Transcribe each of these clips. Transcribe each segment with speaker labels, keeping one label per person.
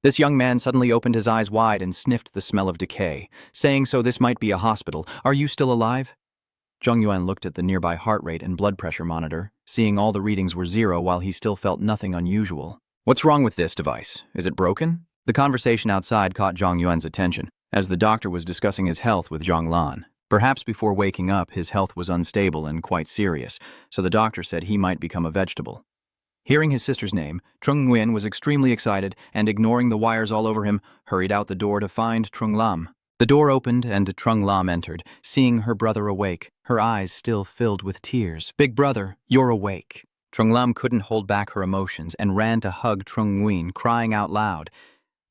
Speaker 1: This young man suddenly opened his eyes wide and sniffed the smell of decay, saying, "So this might be a hospital. Are you still alive?" Zhong Yuan looked at the nearby heart rate and blood pressure monitor, seeing all the readings were 0 while he still felt nothing unusual. "What's wrong with this device? Is it broken?" The conversation outside caught Zhong Yuan's attention, as the doctor was discussing his health with Zhong Lan. Perhaps before waking up, his health was unstable and quite serious, so the doctor said he might become a vegetable. Hearing his sister's name, Trung Nguyen was extremely excited and, ignoring the wires all over him, hurried out the door to find Trung Lam. The door opened and Trung Lam entered, seeing her brother awake, her eyes still filled with tears. "Big brother, you're awake." Trung Lam couldn't hold back her emotions and ran to hug Trung Nguyen, crying out loud.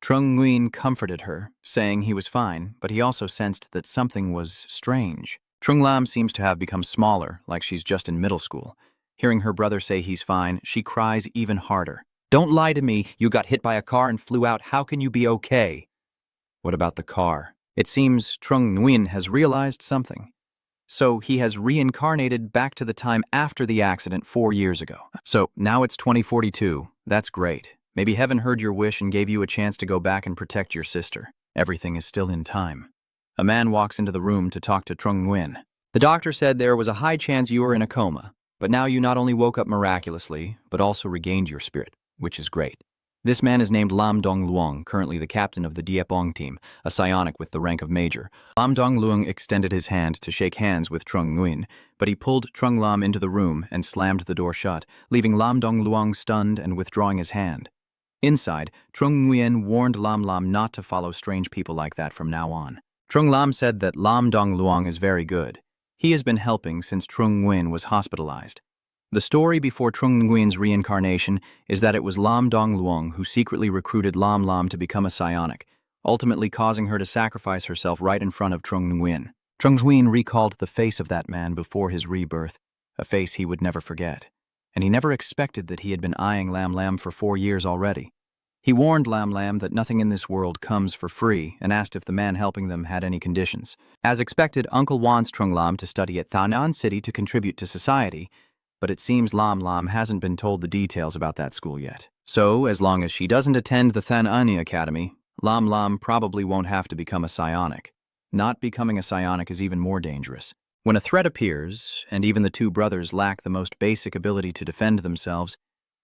Speaker 1: Trung Nguyen comforted her, saying he was fine, but he also sensed that something was strange. Trung Lam seems to have become smaller, like she's just in middle school. Hearing her brother say he's fine, she cries even harder. "Don't lie to me. You got hit by a car and flew out. How can you be okay?" "What about the car?" It seems Trung Nguyen has realized something. So he has reincarnated back to the time after the accident 4 years ago. So now it's 2042. That's great. Maybe heaven heard your wish and gave you a chance to go back and protect your sister. Everything is still in time. A man walks into the room to talk to Trung Nguyen. "The doctor said there was a high chance you were in a coma, but now you not only woke up miraculously, but also regained your spirit, which is great." This man is named Lam Dong Luong, currently the captain of the Diepong team, a psionic with the rank of major. Lam Dong Luong extended his hand to shake hands with Trung Nguyen, but he pulled Trung Lam into the room and slammed the door shut, leaving Lam Dong Luong stunned and withdrawing his hand. Inside, Trung Nguyen warned Lam Lam not to follow strange people like that from now on. Trung Lam said that Lam Dong Luong is very good. He has been helping since Trung Nguyen was hospitalized. The story before Trung Nguyen's reincarnation is that it was Lam Dong Luong who secretly recruited Lam Lam to become a psionic, ultimately causing her to sacrifice herself right in front of Trung Nguyen. Trung Nguyen recalled the face of that man before his rebirth, a face he would never forget, and he never expected that he had been eyeing Lam Lam for 4 years already. He warned Lam Lam that nothing in this world comes for free and asked if the man helping them had any conditions. As expected, Uncle wants Trung Lam to study at Thanan City to contribute to society, but it seems Lam Lam hasn't been told the details about that school yet. So, as long as she doesn't attend the Thanani Academy, Lam Lam probably won't have to become a psionic. Not becoming a psionic is even more dangerous. When a threat appears, and even the two brothers lack the most basic ability to defend themselves,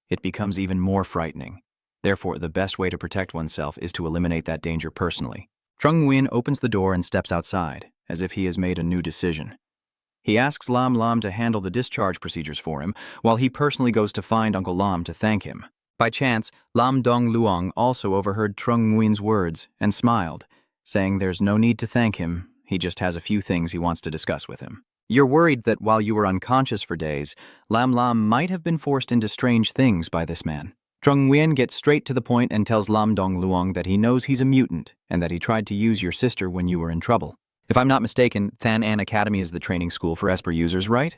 Speaker 1: it becomes even more frightening. Therefore, the best way to protect oneself is to eliminate that danger personally. Trung Nguyen opens the door and steps outside, as if he has made a new decision. He asks Lam Lam to handle the discharge procedures for him, while he personally goes to find Uncle Lam to thank him. By chance, Lam Dong Luong also overheard Trung Nguyen's words and smiled, saying there's no need to thank him, he just has a few things he wants to discuss with him. "You're worried that while you were unconscious for days, Lam Lam might have been forced into strange things by this man." Trung Nguyen gets straight to the point and tells Lam Dong Luong that he knows he's a mutant and that he tried to use your sister when you were in trouble. "If I'm not mistaken, Than An Academy is the training school for Esper users, right?"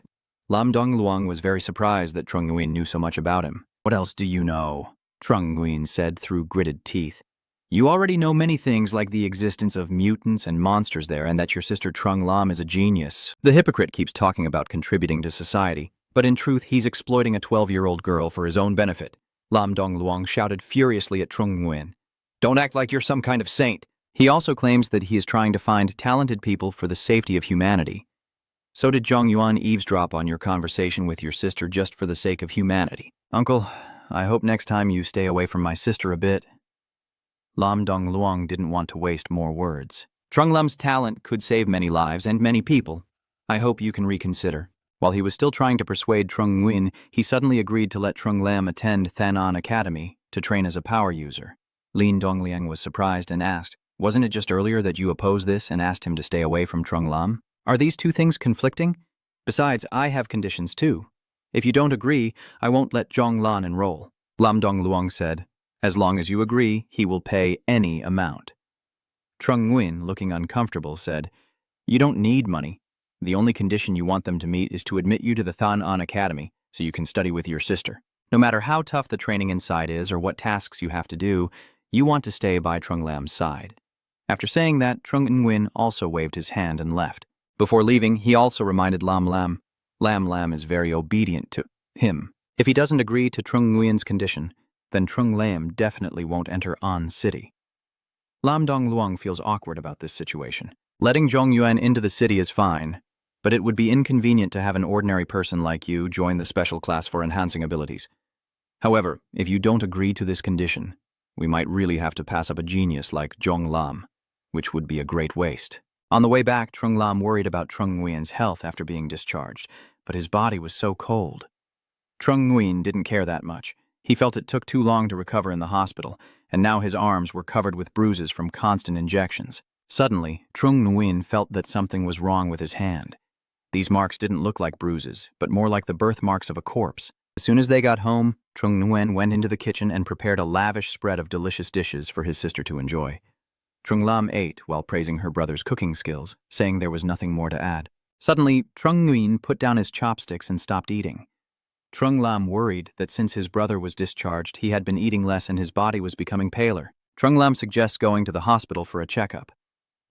Speaker 1: Lam Dong Luong was very surprised that Trung Nguyen knew so much about him. "What else do you know?" Trung Nguyen said through gritted teeth. "You already know many things like the existence of mutants and monsters there and that your sister Trung Lam is a genius. The hypocrite keeps talking about contributing to society, but in truth he's exploiting a 12-year-old girl for his own benefit." Lam Dong Luong shouted furiously at Trung Nguyen. "Don't act like you're some kind of saint." He also claims that he is trying to find talented people for the safety of humanity. "So did Zhong Yuan eavesdrop on your conversation with your sister just for the sake of humanity?" "Uncle, I hope next time you stay away from my sister a bit." Lam Dong Luong didn't want to waste more words. "Trung Lam's talent could save many lives and many people. I hope you can reconsider." While he was still trying to persuade Trung Nguyen, he suddenly agreed to let Trung Lam attend Thanan Academy to train as a power user. Lin Dongliang was surprised and asked, "Wasn't it just earlier that you opposed this and asked him to stay away from Trung Lam? Are these two things conflicting? Besides, I have conditions too. If you don't agree, I won't let Zhong Lan enroll." Lam Dong Luong said, "As long as you agree, he will pay any amount." Trung Nguyen, looking uncomfortable, said, "You don't need money. The only condition you want them to meet is to admit you to the Than An Academy so you can study with your sister. No matter how tough the training inside is or what tasks you have to do, you want to stay by Trung Lam's side." After saying that, Trung Nguyen also waved his hand and left. Before leaving, he also reminded Lam Lam is very obedient to him. If he doesn't agree to Trung Nguyen's condition, then Trung Lam definitely won't enter An City. Lam Dong Luang feels awkward about this situation. Letting Zhong Yuan into the city is fine, but it would be inconvenient to have an ordinary person like you join the special class for enhancing abilities. However, if you don't agree to this condition, we might really have to pass up a genius like Zhong Lam, which would be a great waste. On the way back, Trung Lam worried about Trung Nguyen's health after being discharged, but his body was so cold. Trung Nguyen didn't care that much. He felt it took too long to recover in the hospital, and now his arms were covered with bruises from constant injections. Suddenly, Trung Nguyen felt that something was wrong with his hand. These marks didn't look like bruises, but more like the birthmarks of a corpse. As soon as they got home, Trung Nguyen went into the kitchen and prepared a lavish spread of delicious dishes for his sister to enjoy. Trung Lam ate while praising her brother's cooking skills, saying there was nothing more to add. Suddenly, Trung Nguyen put down his chopsticks and stopped eating. Trung Lam worried that since his brother was discharged, he had been eating less and his body was becoming paler. Trung Lam suggests going to the hospital for a checkup.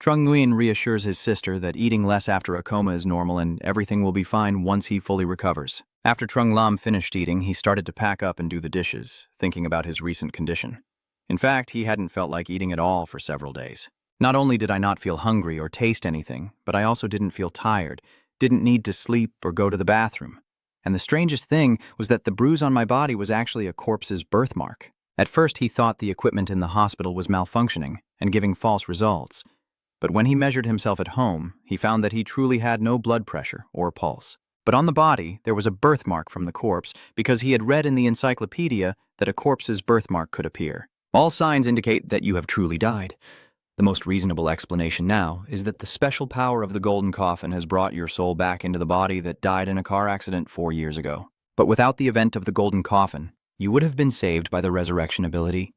Speaker 1: Trung Nguyen reassures his sister that eating less after a coma is normal and everything will be fine once he fully recovers. After Trung Lam finished eating, he started to pack up and do the dishes, thinking about his recent condition. In fact, he hadn't felt like eating at all for several days. Not only did I not feel hungry or taste anything, but I also didn't feel tired, didn't need to sleep or go to the bathroom. And the strangest thing was that the bruise on my body was actually a corpse's birthmark. At first, he thought the equipment in the hospital was malfunctioning and giving false results. But when he measured himself at home, he found that he truly had no blood pressure or pulse. But on the body, there was a birthmark from the corpse because he had read in the encyclopedia that a corpse's birthmark could appear. All signs indicate that you have truly died. The most reasonable explanation now is that the special power of the golden coffin has brought your soul back into the body that died in a car accident 4 years ago. But without the event of the golden coffin, you would have been saved by the resurrection ability.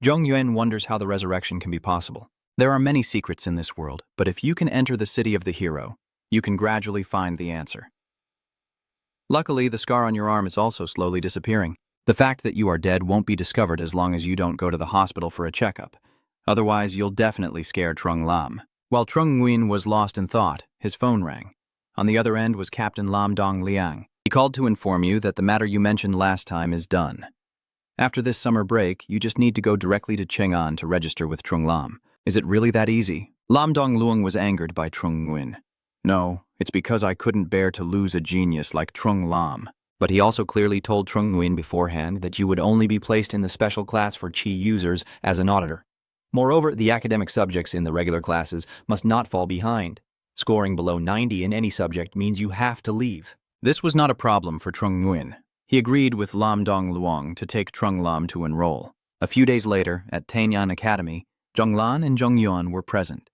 Speaker 1: Zhong Yuan wonders how the resurrection can be possible. There are many secrets in this world, but if you can enter the city of the hero, you can gradually find the answer. Luckily, the scar on your arm is also slowly disappearing. The fact that you are dead won't be discovered as long as you don't go to the hospital for a checkup. Otherwise, you'll definitely scare Trung Lam. While Trung Nguyen was lost in thought, his phone rang. On the other end was Captain Lam Dong Liang. He called to inform you that the matter you mentioned last time is done. After this summer break, you just need to go directly to Chang'an to register with Trung Lam. Is it really that easy? Lam Dong Luang was angered by Trung Nguyen. No, it's because I couldn't bear to lose a genius like Trung Lam. But he also clearly told Trung Nguyen beforehand that you would only be placed in the special class for Qi users as an auditor. Moreover, the academic subjects in the regular classes must not fall behind. Scoring below 90 in any subject means you have to leave. This was not a problem for Trung Nguyen. He agreed with Lam Dong Luang to take Trung Lam to enroll. A few days later, at Tainyan Academy, Zhong Lan and Zhong Yuan were present.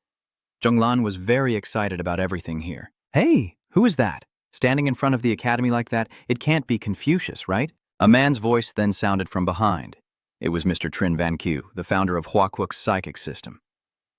Speaker 1: Zhong Lan was very excited about everything here. Hey, who is that? Standing in front of the academy like that, it can't be Confucius, right? A man's voice then sounded from behind. It was Mr. Trin Van Q, the founder of Hua Kwuk's psychic system.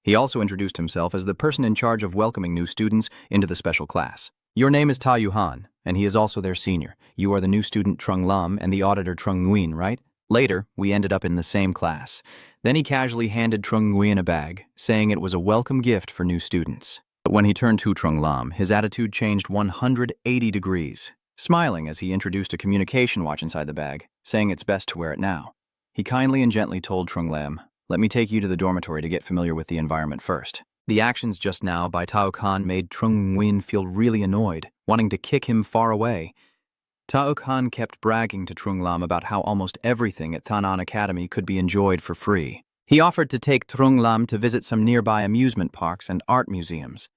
Speaker 1: He also introduced himself as the person in charge of welcoming new students into the special class. Your name is Ta Yuhan, and he is also their senior. You are the new student Trung Lam and the auditor Trung Nguyen, right? Later, we ended up in the same class. Then he casually handed Trung Nguyen a bag, saying it was a welcome gift for new students. But when he turned to Trung Lam, his attitude changed 180 degrees, smiling as he introduced a communication watch inside the bag, saying it's best to wear it now. He kindly and gently told Trung Lam, "Let me take you to the dormitory to get familiar with the environment first." The actions just now by Tao Khan made Trung Nguyen feel really annoyed, wanting to kick him far away. Tao Khan kept bragging to Trung Lam about how almost everything at Tanan Academy could be enjoyed for free. He offered to take Trung Lam to visit some nearby amusement parks and art museums.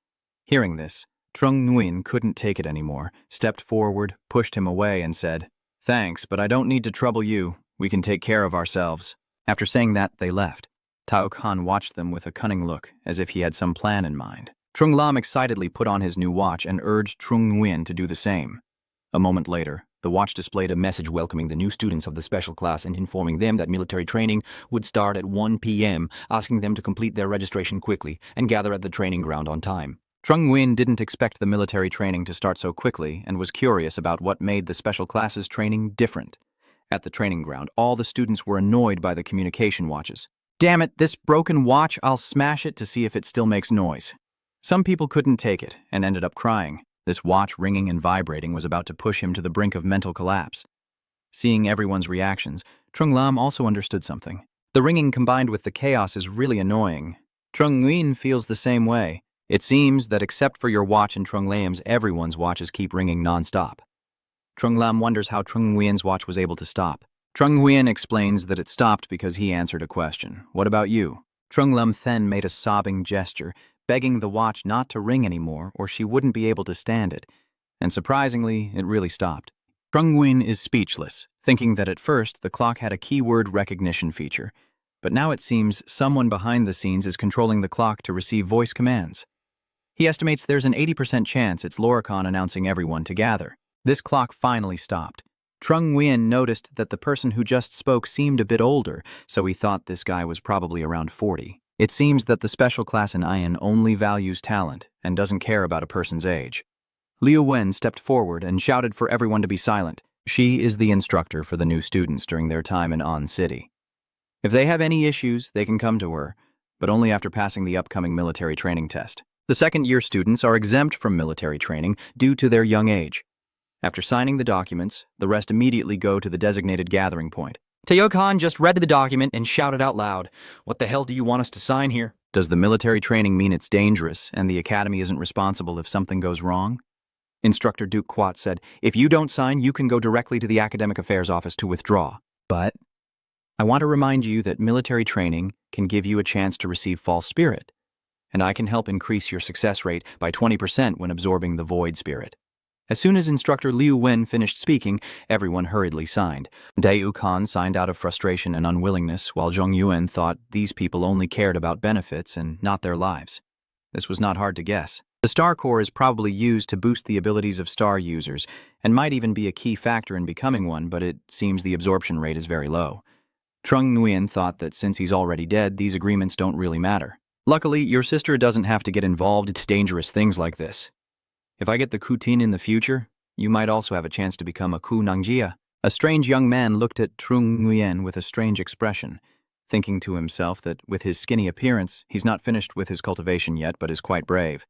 Speaker 1: Hearing this, Trung Nguyen couldn't take it anymore, stepped forward, pushed him away, and said, "Thanks, but I don't need to trouble you. We can take care of ourselves." After saying that, they left. Tao Khan watched them with a cunning look, as if he had some plan in mind. Trung Lam excitedly put on his new watch and urged Trung Nguyen to do the same. A moment later, the watch displayed a message welcoming the new students of the special class and informing them that military training would start at 1 p.m., asking them to complete their registration quickly and gather at the training ground on time. Trung Nguyen didn't expect the military training to start so quickly and was curious about what made the special classes training different. At the training ground, all the students were annoyed by the communication watches. "Damn it, this broken watch, I'll smash it to see if it still makes noise." Some people couldn't take it and ended up crying. This watch ringing and vibrating was about to push him to the brink of mental collapse. Seeing everyone's reactions, Trung Lam also understood something. The ringing combined with the chaos is really annoying. Trung Nguyen feels the same way. It seems that except for your watch and Trung Lam's, everyone's watches keep ringing non-stop. Trung Lam wonders how Trung Nguyen's watch was able to stop. Trung Nguyen explains that it stopped because he answered a question. What about you? Trung Lam then made a sobbing gesture, begging the watch not to ring anymore or she wouldn't be able to stand it. And surprisingly, it really stopped. Trung Nguyen is speechless, thinking that at first the clock had a keyword recognition feature, but now it seems someone behind the scenes is controlling the clock to receive voice commands. He estimates there's an 80% chance it's Loricon announcing everyone to gather. This clock finally stopped. Trung Nguyen noticed that the person who just spoke seemed a bit older, so he thought this guy was probably around 40. It seems that the special class in Ian only values talent and doesn't care about a person's age. Liu Wen stepped forward and shouted for everyone to be silent. She is the instructor for the new students during their time in An City. If they have any issues, they can come to her, but only after passing the upcoming military training test. The second-year students are exempt from military training due to their young age. After signing the documents, the rest immediately go to the designated gathering point. Teo Khan just read the document and shouted out loud, "What the hell do you want us to sign here?" Does the military training mean it's dangerous and the academy isn't responsible if something goes wrong? Instructor Duke Quat said, "If you don't sign, you can go directly to the Academic Affairs Office to withdraw. But I want to remind you that military training can give you a chance to receive false spirit, and I can help increase your success rate by 20% when absorbing the void spirit." As soon as Instructor Liu Wen finished speaking, everyone hurriedly signed. Dae-U Khan signed out of frustration and unwillingness, while Zhong Yuan thought these people only cared about benefits and not their lives. This was not hard to guess. The Star Core is probably used to boost the abilities of Star users, and might even be a key factor in becoming one, but it seems the absorption rate is very low. Trung Nguyen thought that since he's already dead, these agreements don't really matter. Luckily, your sister doesn't have to get involved in dangerous things like this. If I get the Kutin in the future, you might also have a chance to become a Ku Nangjia. A strange young man looked at Trung Nguyen with a strange expression, thinking to himself that with his skinny appearance, he's not finished with his cultivation yet, but is quite brave.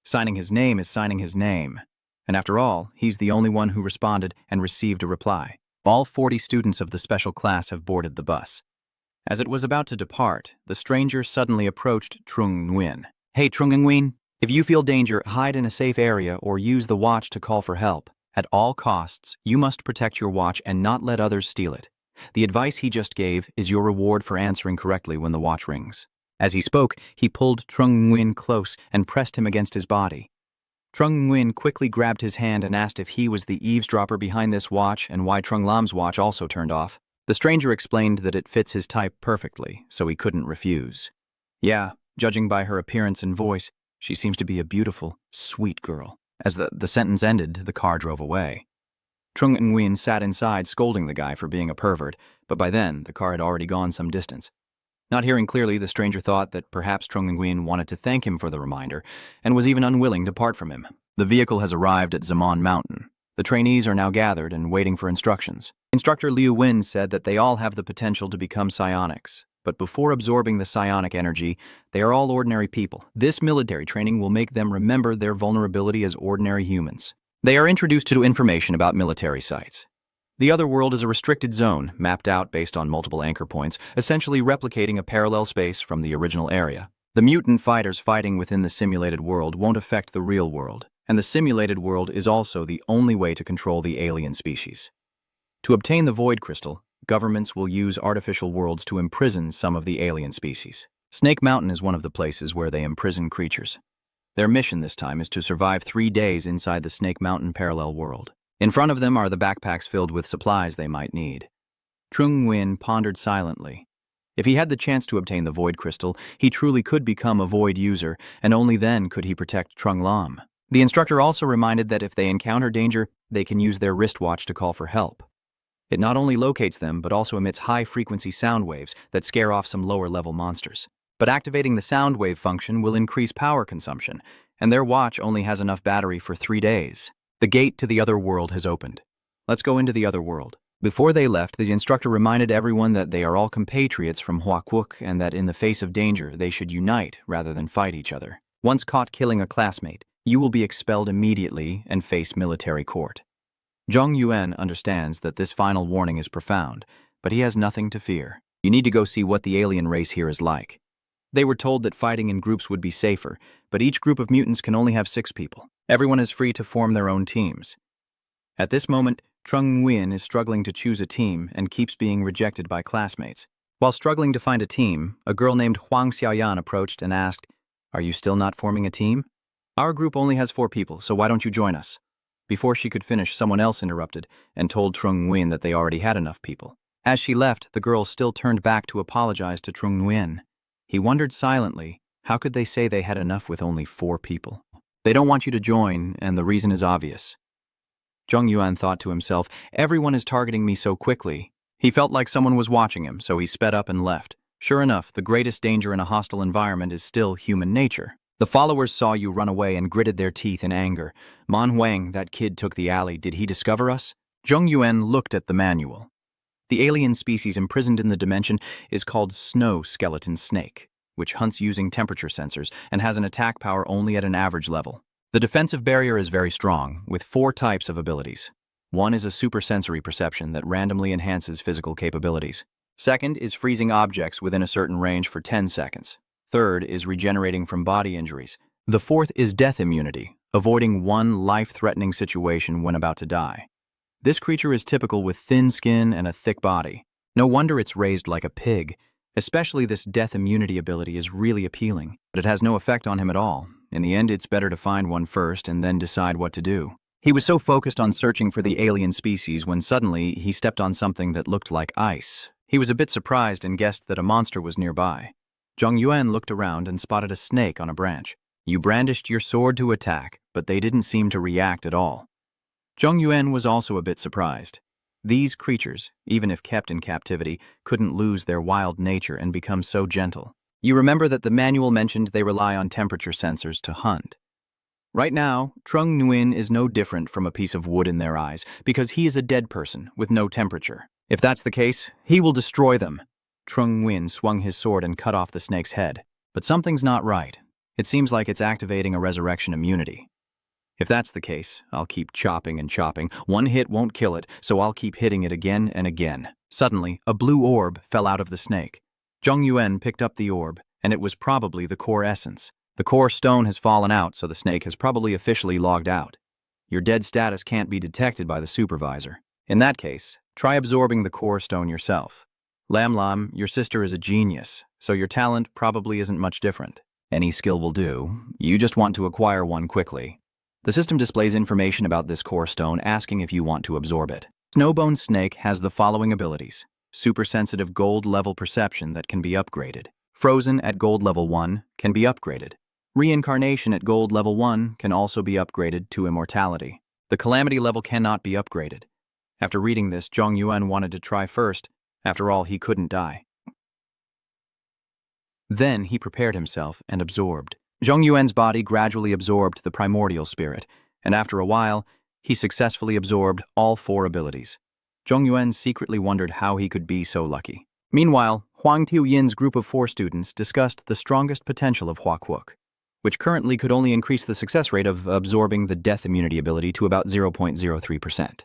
Speaker 1: Signing his name is signing his name. And after all, he's the only one who responded and received a reply. All 40 students of the special class have boarded the bus. As it was about to depart, the stranger suddenly approached Trung Nguyen. "Hey, Trung Nguyen, if you feel danger, hide in a safe area or use the watch to call for help. At all costs, you must protect your watch and not let others steal it. The advice he just gave is your reward for answering correctly when the watch rings." As he spoke, he pulled Trung Nguyen close and pressed him against his body. Trung Nguyen quickly grabbed his hand and asked if he was the eavesdropper behind this watch and why Trung Lam's watch also turned off. The stranger explained that it fits his type perfectly, so he couldn't refuse. Yeah, judging by her appearance and voice, she seems to be a beautiful, sweet girl. As the sentence ended, the car drove away. Trung Nguyen sat inside scolding the guy for being a pervert, but by then, the car had already gone some distance. Not hearing clearly, the stranger thought that perhaps Trung Nguyen wanted to thank him for the reminder, and was even unwilling to part from him. The vehicle has arrived at Zaman Mountain. The trainees are now gathered and waiting for instructions. Instructor Liu Wen said that they all have the potential to become psionics, but before absorbing the psionic energy, they are all ordinary people. This military training will make them remember their vulnerability as ordinary humans. They are introduced to information about military sites. The other world is a restricted zone, mapped out based on multiple anchor points, essentially replicating a parallel space from the original area. The mutant fighters fighting within the simulated world won't affect the real world, and the simulated world is also the only way to control the alien species. To obtain the Void Crystal, governments will use artificial worlds to imprison some of the alien species. Snake Mountain is one of the places where they imprison creatures. Their mission this time is to survive 3 days inside the Snake Mountain parallel world. In front of them are the backpacks filled with supplies they might need. Trung Nguyen pondered silently. If he had the chance to obtain the Void Crystal, he truly could become a Void user, and only then could he protect Trung Lam. The instructor also reminded that if they encounter danger, they can use their wristwatch to call for help. It not only locates them, but also emits high-frequency sound waves that scare off some lower-level monsters. But activating the sound wave function will increase power consumption, and their watch only has enough battery for 3 days. The gate to the other world has opened. Let's go into the other world. Before they left, the instructor reminded everyone that they are all compatriots from Huaquoc and that in the face of danger, they should unite rather than fight each other. Once caught killing a classmate, you will be expelled immediately and face military court. Zhong Yuan understands that this final warning is profound, but he has nothing to fear. You need to go see what the alien race here is like. They were told that fighting in groups would be safer, but each group of mutants can only have 6 people. Everyone is free to form their own teams. At this moment, Trung Nguyen is struggling to choose a team and keeps being rejected by classmates. While struggling to find a team, a girl named Huang Xiaoyan approached and asked, "Are you still not forming a team? Our group only has 4 people, so why don't you join us?" Before she could finish, someone else interrupted and told Trung Nguyen that they already had enough people. As she left, the girl still turned back to apologize to Trung Nguyen. He wondered silently, how could they say they had enough with only 4 people? They don't want you to join, and the reason is obvious. Zhong Yuan thought to himself, everyone is targeting me so quickly. He felt like someone was watching him, so he sped up and left. Sure enough, the greatest danger in a hostile environment is still human nature. The followers saw you run away and gritted their teeth in anger. Manhwa, that kid took the alley. Did he discover us? Zhong Yuan looked at the manual. The alien species imprisoned in the dimension is called snow skeleton snake, which hunts using temperature sensors and has an attack power only at an average level. The defensive barrier is very strong, with 4 types of abilities. 1 is a supersensory perception that randomly enhances physical capabilities. 2nd is freezing objects within a certain range for 10 seconds. 3rd is regenerating from body injuries. The 4th is death immunity, avoiding one life-threatening situation when about to die. This creature is typical with thin skin and a thick body. No wonder it's raised like a pig. Especially this death immunity ability is really appealing, but it has no effect on him at all. In the end, it's better to find one first and then decide what to do. He was so focused on searching for the alien species when suddenly he stepped on something that looked like ice. He was a bit surprised and guessed that a monster was nearby. Zhong Yuan looked around and spotted a snake on a branch. You brandished your sword to attack, but they didn't seem to react at all. Zhong Yuan was also a bit surprised. These creatures, even if kept in captivity, couldn't lose their wild nature and become so gentle. You remember that the manual mentioned they rely on temperature sensors to hunt. Right now, Trung Nguyen is no different from a piece of wood in their eyes because he is a dead person with no temperature. If that's the case, he will destroy them. Trung Nguyen swung his sword and cut off the snake's head. But something's not right. It seems like it's activating a resurrection immunity. If that's the case, I'll keep chopping and chopping. One hit won't kill it, so I'll keep hitting it again and again. Suddenly, a blue orb fell out of the snake. Zhong Yuan picked up the orb, and it was probably the core essence. The core stone has fallen out, so the snake has probably officially logged out. Your dead status can't be detected by the supervisor. In that case, try absorbing the core stone yourself. Lam Lam, your sister is a genius, so your talent probably isn't much different. Any skill will do. You just want to acquire one quickly. The system displays information about this core stone, asking if you want to absorb it. Snowbone Snake has the following abilities. Super-sensitive gold level perception that can be upgraded. Frozen at gold level 1 can be upgraded. Reincarnation at gold level 1 can also be upgraded to immortality. The calamity level cannot be upgraded. After reading this, Zhong Yuan wanted to try first. After all, he couldn't die. Then he prepared himself and absorbed. Zhong Yuan's body gradually absorbed the primordial spirit, and after a while, he successfully absorbed all 4 abilities. Zhong Yuan secretly wondered how he could be so lucky. Meanwhile, Huang Tiuyin's group of 4 students discussed the strongest potential of Hua Kwuk, which currently could only increase the success rate of absorbing the death immunity ability to about 0.03%.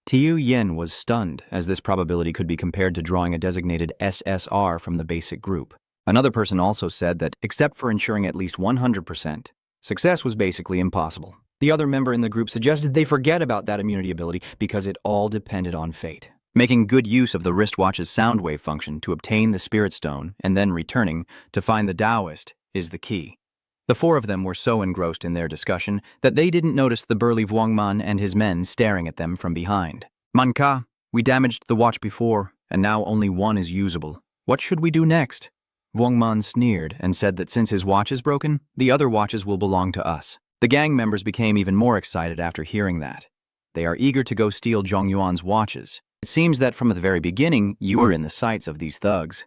Speaker 1: Tiu Yin was stunned, as this probability could be compared to drawing a designated SSR from the basic group. Another person also said that, except for ensuring at least 100%, success was basically impossible. The other member in the group suggested they forget about that immunity ability because it all depended on fate. Making good use of the wristwatch's sound wave function to obtain the spirit stone and then returning to find the Taoist is the key. The 4 of them were so engrossed in their discussion that they didn't notice the burly Vuongman and his men staring at them from behind. "Manka, we damaged the watch before, and now only one is usable. What should we do next?" Vuongman sneered and said that since his watch is broken, the other watches will belong to us. The gang members became even more excited after hearing that. They are eager to go steal Zhong Yuan's watches. It seems that from the very beginning, you were in the sights of these thugs.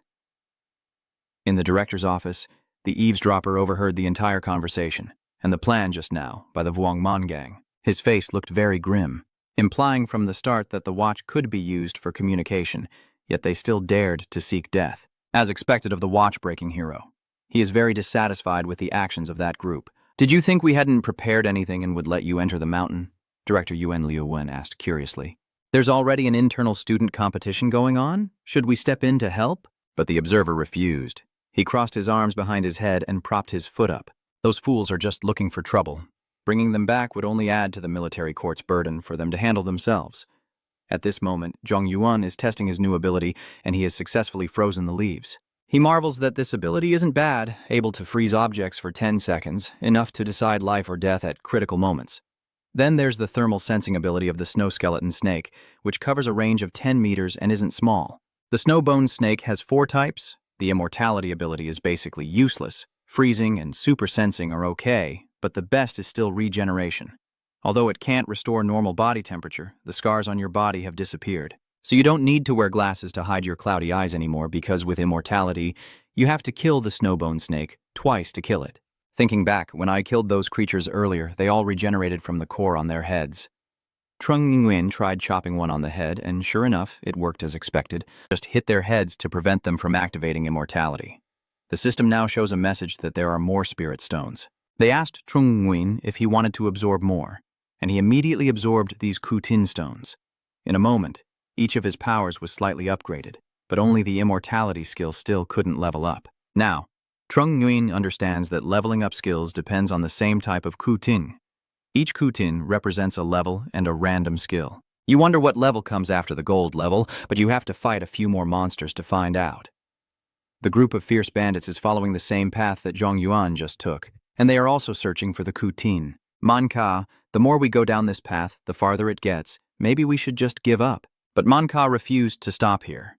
Speaker 1: In the director's office, the eavesdropper overheard the entire conversation and the plan just now by the Vuongman gang. His face looked very grim, implying from the start that the watch could be used for communication, yet they still dared to seek death. As expected of the watch-breaking hero, he is very dissatisfied with the actions of that group. "Did you think we hadn't prepared anything and would let you enter the mountain? Director Yuan Liu Wen asked curiously. There's already an internal student competition going on? Should we step in to help? But the observer refused. He crossed his arms behind his head and propped his foot up. Those fools are just looking for trouble. Bringing them back would only add to the military court's burden for them to handle themselves. At this moment, Zhong Yuan is testing his new ability, and he has successfully frozen the leaves. He marvels that this ability isn't bad, able to freeze objects for 10 seconds, enough to decide life or death at critical moments. Then there's the thermal sensing ability of the snow skeleton snake, which covers a range of 10 meters and isn't small. The snow-bone snake has 4 types. The immortality ability is basically useless. Freezing and super sensing are okay, but the best is still regeneration. Although it can't restore normal body temperature, the scars on your body have disappeared. So you don't need to wear glasses to hide your cloudy eyes anymore because with immortality, you have to kill the snowbone snake twice to kill it. Thinking back, when I killed those creatures earlier, they all regenerated from the core on their heads. Trung Nguyen tried chopping one on the head, and sure enough, it worked as expected. Just hit their heads to prevent them from activating immortality. The system now shows a message that there are more spirit stones. They asked Trung Nguyen if he wanted to absorb more, and he immediately absorbed these Kutin stones. In a moment, each of his powers was slightly upgraded, but only the immortality skill still couldn't level up. Now, Trung Nguyen understands that leveling up skills depends on the same type of Kutin. Each Kutin represents a level and a random skill. You wonder what level comes after the gold level, but you have to fight a few more monsters to find out. The group of fierce bandits is following the same path that Zhong Yuan just took, and they are also searching for the Kutin. Manga, the more we go down this path, the farther it gets. Maybe we should just give up. But Manga refused to stop here.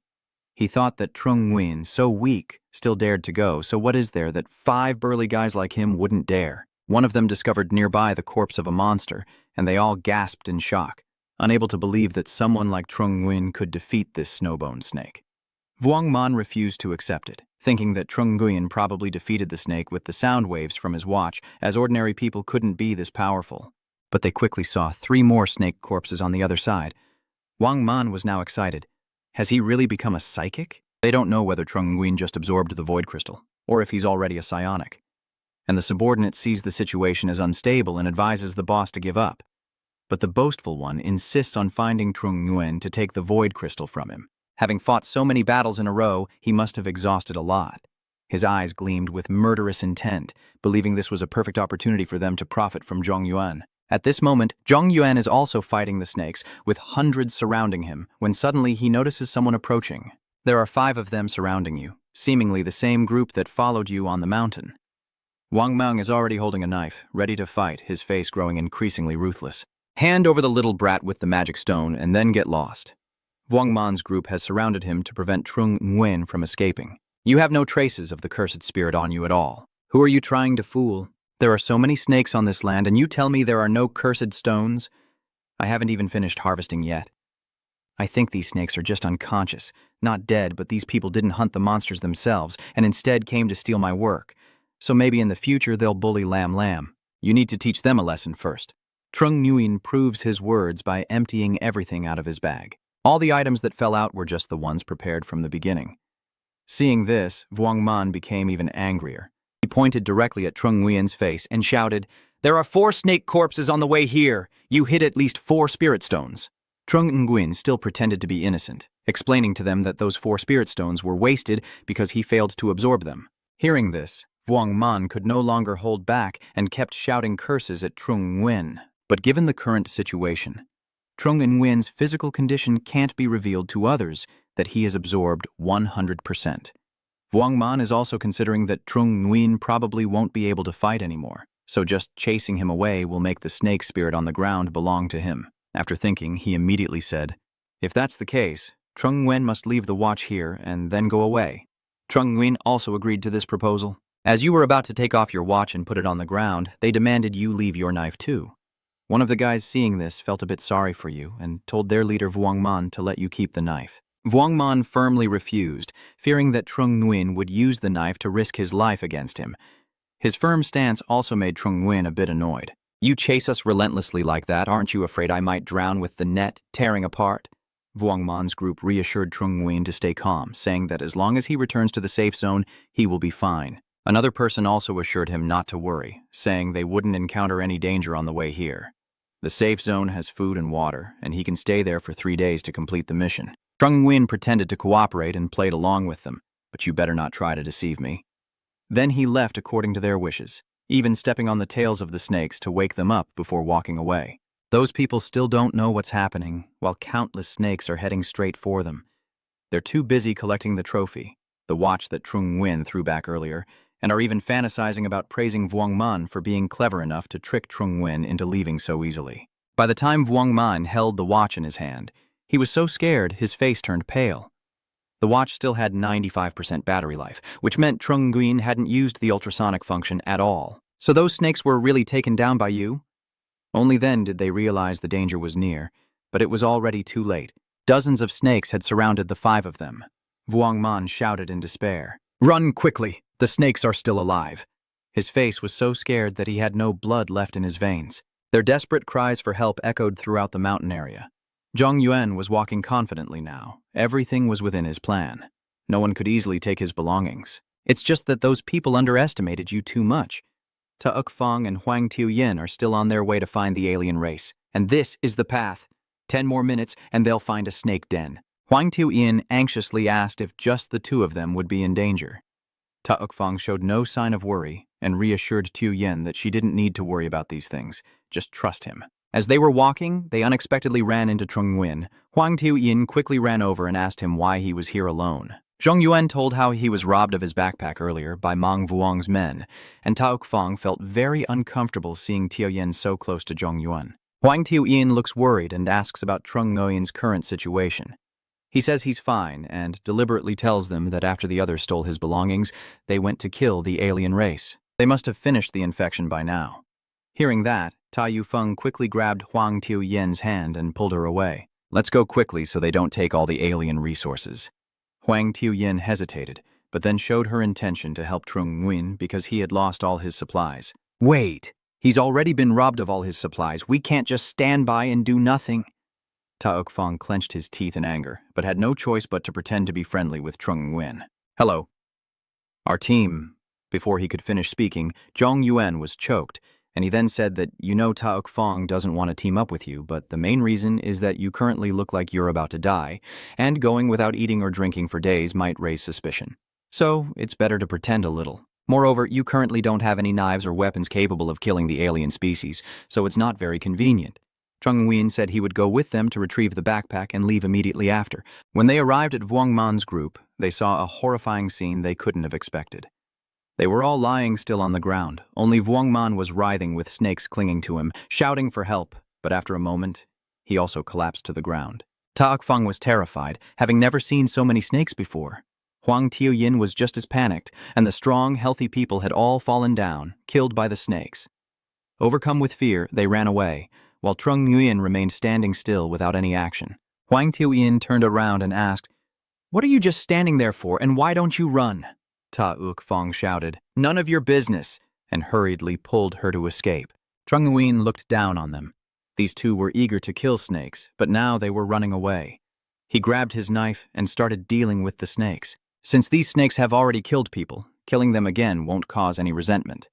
Speaker 1: He thought that Trung Nguyen, so weak, still dared to go, so what is there that 5 burly guys like him wouldn't dare? One of them discovered nearby the corpse of a monster, and they all gasped in shock, unable to believe that someone like Trung Nguyen could defeat this snowbone snake. Vuong Man refused to accept it, thinking that Trung Nguyen probably defeated the snake with the sound waves from his watch, as ordinary people couldn't be this powerful. But they quickly saw 3 more snake corpses on the other side. Wang Man was now excited. Has he really become a psychic? They don't know whether Trung Nguyen just absorbed the void crystal, or if he's already a psionic. And the subordinate sees the situation as unstable and advises the boss to give up. But the boastful one insists on finding Trung Nguyen to take the void crystal from him. Having fought so many battles in a row, he must have exhausted a lot. His eyes gleamed with murderous intent, believing this was a perfect opportunity for them to profit from Zhong Yuan. At this moment, Zhong Yuan is also fighting the snakes, with hundreds surrounding him, when suddenly he notices someone approaching. There are 5 of them surrounding you, seemingly the same group that followed you on the mountain. Wang Meng is already holding a knife, ready to fight, his face growing increasingly ruthless. Hand over the little brat with the magic stone and then get lost. Vuong Man's group has surrounded him to prevent Trung Nguyen from escaping. You have no traces of the cursed spirit on you at all. Who are you trying to fool? There are so many snakes on this land, and you tell me there are no cursed stones? I haven't even finished harvesting yet. I think these snakes are just unconscious, not dead, but these people didn't hunt the monsters themselves, and instead came to steal my work. So maybe in the future they'll bully Lam. You need to teach them a lesson first. Trung Nguyen proves his words by emptying everything out of his bag. All the items that fell out were just the ones prepared from the beginning. Seeing this, Vuong Man became even angrier. He pointed directly at Trung Nguyen's face and shouted, "There are 4 snake corpses on the way here. You hid at least 4 spirit stones." Trung Nguyen still pretended to be innocent, explaining to them that those 4 spirit stones were wasted because he failed to absorb them. Hearing this, Vuong Man could no longer hold back and kept shouting curses at Trung Nguyen. But given the current situation, Trung Nguyen's physical condition can't be revealed to others that he has absorbed 100%. Vuong Man is also considering that Trung Nguyen probably won't be able to fight anymore, so just chasing him away will make the snake spirit on the ground belong to him. After thinking, he immediately said, "If that's the case, Trung Nguyen must leave the watch here and then go away." Trung Nguyen also agreed to this proposal. As you were about to take off your watch and put it on the ground, they demanded you leave your knife too. One of the guys seeing this felt a bit sorry for you and told their leader Vuong Man to let you keep the knife. Vuong Man firmly refused, fearing that Trung Nguyen would use the knife to risk his life against him. His firm stance also made Trung Nguyen a bit annoyed. "You chase us relentlessly like that, aren't you afraid I might drown with the net tearing apart?" Vuong Man's group reassured Trung Nguyen to stay calm, saying that as long as he returns to the safe zone, he will be fine. Another person also assured him not to worry, saying they wouldn't encounter any danger on the way here. The safe zone has food and water, and he can stay there for 3 days to complete the mission. Trung Nguyen pretended to cooperate and played along with them, but you better not try to deceive me. Then he left according to their wishes, even stepping on the tails of the snakes to wake them up before walking away. Those people still don't know what's happening, while countless snakes are heading straight for them. They're too busy collecting the trophy, the watch that Trung Nguyen threw back earlier, and are even fantasizing about praising Vuong Man for being clever enough to trick Trung Nguyen into leaving so easily. By the time Vuong Man held the watch in his hand, he was so scared his face turned pale. The watch still had 95% battery life, which meant Trung Nguyen hadn't used the ultrasonic function at all. So those snakes were really taken down by you? Only then did they realize the danger was near, but it was already too late. Dozens of snakes had surrounded the 5 of them. Vuong Man shouted in despair. "Run quickly! The snakes are still alive." His face was so scared that he had no blood left in his veins. Their desperate cries for help echoed throughout the mountain area. Zhang Yuan was walking confidently now. Everything was within his plan. No one could easily take his belongings. It's just that those people underestimated you too much. Ta Uk Fong and Huang Tiuyin are still on their way to find the alien race. And this is the path. 10 more minutes and they'll find a snake den. Huang Tiuyin anxiously asked if just the 2 of them would be in danger. Ta Uk Fong showed no sign of worry and reassured Tiuyin that she didn't need to worry about these things. Just trust him. As they were walking, they unexpectedly ran into Trung Nguyen. Huang Tiuyin quickly ran over and asked him why he was here alone. Zhong Yuan told how he was robbed of his backpack earlier by Mang Vuong's men, and Ta Uk Fong felt very uncomfortable seeing Tiuyin so close to Zhong Yuan. Huang Tiuyin looks worried and asks about Trung Nguyen's current situation. He says he's fine and deliberately tells them that after the others stole his belongings, they went to kill the alien race. They must have finished the infection by now. Hearing that, Ta Yufeng quickly grabbed Huang Tiuyin's hand and pulled her away. "Let's go quickly so they don't take all the alien resources." Huang Tiuyin hesitated, but then showed her intention to help Trung Nguyen because he had lost all his supplies. "Wait! He's already been robbed of all his supplies. We can't just stand by and do nothing." Ta Uk Fong clenched his teeth in anger, but had no choice but to pretend to be friendly with Trung Nguyen. "Hello. Our team." Before he could finish speaking, Zhong Yuan was choked, and he then said that Ta Uk Fong doesn't want to team up with you, but the main reason is that you currently look like you're about to die, and going without eating or drinking for days might raise suspicion. So it's better to pretend a little. Moreover, you currently don't have any knives or weapons capable of killing the alien species, so it's not very convenient. Trung Nguyen said he would go with them to retrieve the backpack and leave immediately after. When they arrived at Vuong Man's group, they saw a horrifying scene they couldn't have expected. They were all lying still on the ground. Only Vuong Man was writhing with snakes clinging to him, shouting for help, but after a moment, he also collapsed to the ground. Ta Uk Fong was terrified, having never seen so many snakes before. Huang Tiuyin was just as panicked, and the strong, healthy people had all fallen down, killed by the snakes. Overcome with fear, they ran away, while Trung Nguyen remained standing still without any action. Huang Tiuyin turned around and asked, "What are you just standing there for, and why don't you run?" Ta Uk Fong shouted, "None of your business," and hurriedly pulled her to escape. Trung Nguyen looked down on them. These 2 were eager to kill snakes, but now they were running away. He grabbed his knife and started dealing with the snakes. Since these snakes have already killed people, killing them again won't cause any resentment.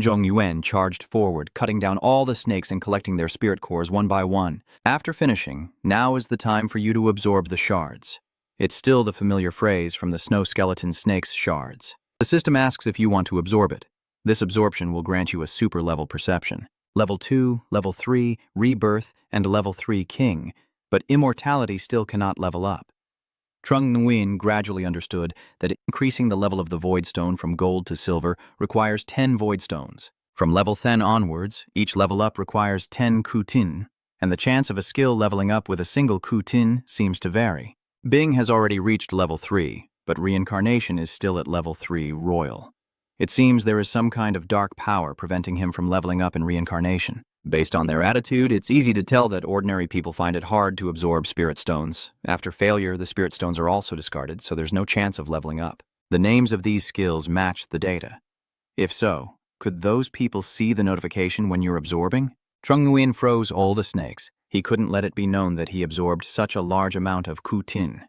Speaker 1: Zhong Yuan charged forward, cutting down all the snakes and collecting their spirit cores one by one. After finishing, now is the time for you to absorb the shards. It's still the familiar phrase from the snow skeleton snake's shards. The system asks if you want to absorb it. This absorption will grant you a super level perception. Level 2, Level 3, Rebirth, and Level 3 King, but immortality still cannot level up. Trung Nguyen gradually understood that increasing the level of the Void Stone from gold to silver requires 10 Void Stones. From level 10 onwards, each level up requires 10 Kutin, and the chance of a skill leveling up with a single Kutin seems to vary. Bing has already reached level 3, but reincarnation is still at level 3 Royal. It seems there is some kind of dark power preventing him from leveling up in reincarnation. Based on their attitude, it's easy to tell that ordinary people find it hard to absorb spirit stones. After failure, the spirit stones are also discarded, so there's no chance of leveling up. The names of these skills match the data. If so, could those people see the notification when you're absorbing? Trung Nguyen froze all the snakes. He couldn't let it be known that he absorbed such a large amount of Kutin.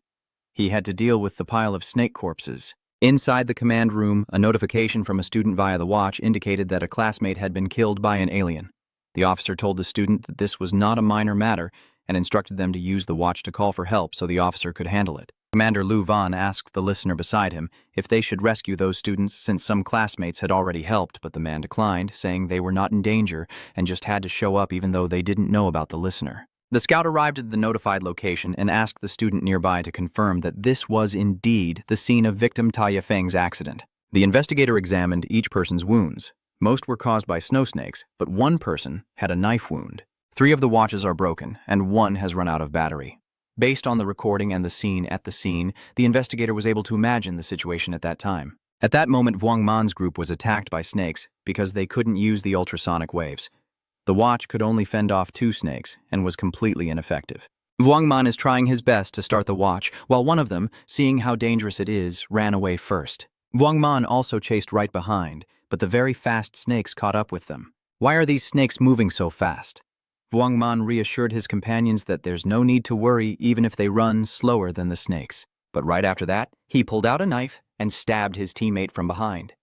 Speaker 1: He had to deal with the pile of snake corpses. Inside the command room, a notification from a student via the watch indicated that a classmate had been killed by an alien. The officer told the student that this was not a minor matter and instructed them to use the watch to call for help so the officer could handle it. Commander Lu Van asked the listener beside him if they should rescue those students since some classmates had already helped, but the man declined, saying they were not in danger and just had to show up even though they didn't know about the listener. The scout arrived at the notified location and asked the student nearby to confirm that this was indeed the scene of victim Ta Yifeng's accident. The investigator examined each person's wounds. Most were caused by snow snakes, but one person had a knife wound. 3 of the watches are broken, and 1 has run out of battery. Based on the recording and the scene, the investigator was able to imagine the situation at that time. At that moment, Vuong Man's group was attacked by snakes because they couldn't use the ultrasonic waves. The watch could only fend off 2 snakes and was completely ineffective. Vuong Man is trying his best to start the watch, while one of them, seeing how dangerous it is, ran away first. Vuong Man also chased right behind, but the very fast snakes caught up with them. Why are these snakes moving so fast? Vuong Man reassured his companions that there's no need to worry even if they run slower than the snakes. But right after that, he pulled out a knife and stabbed his teammate from behind.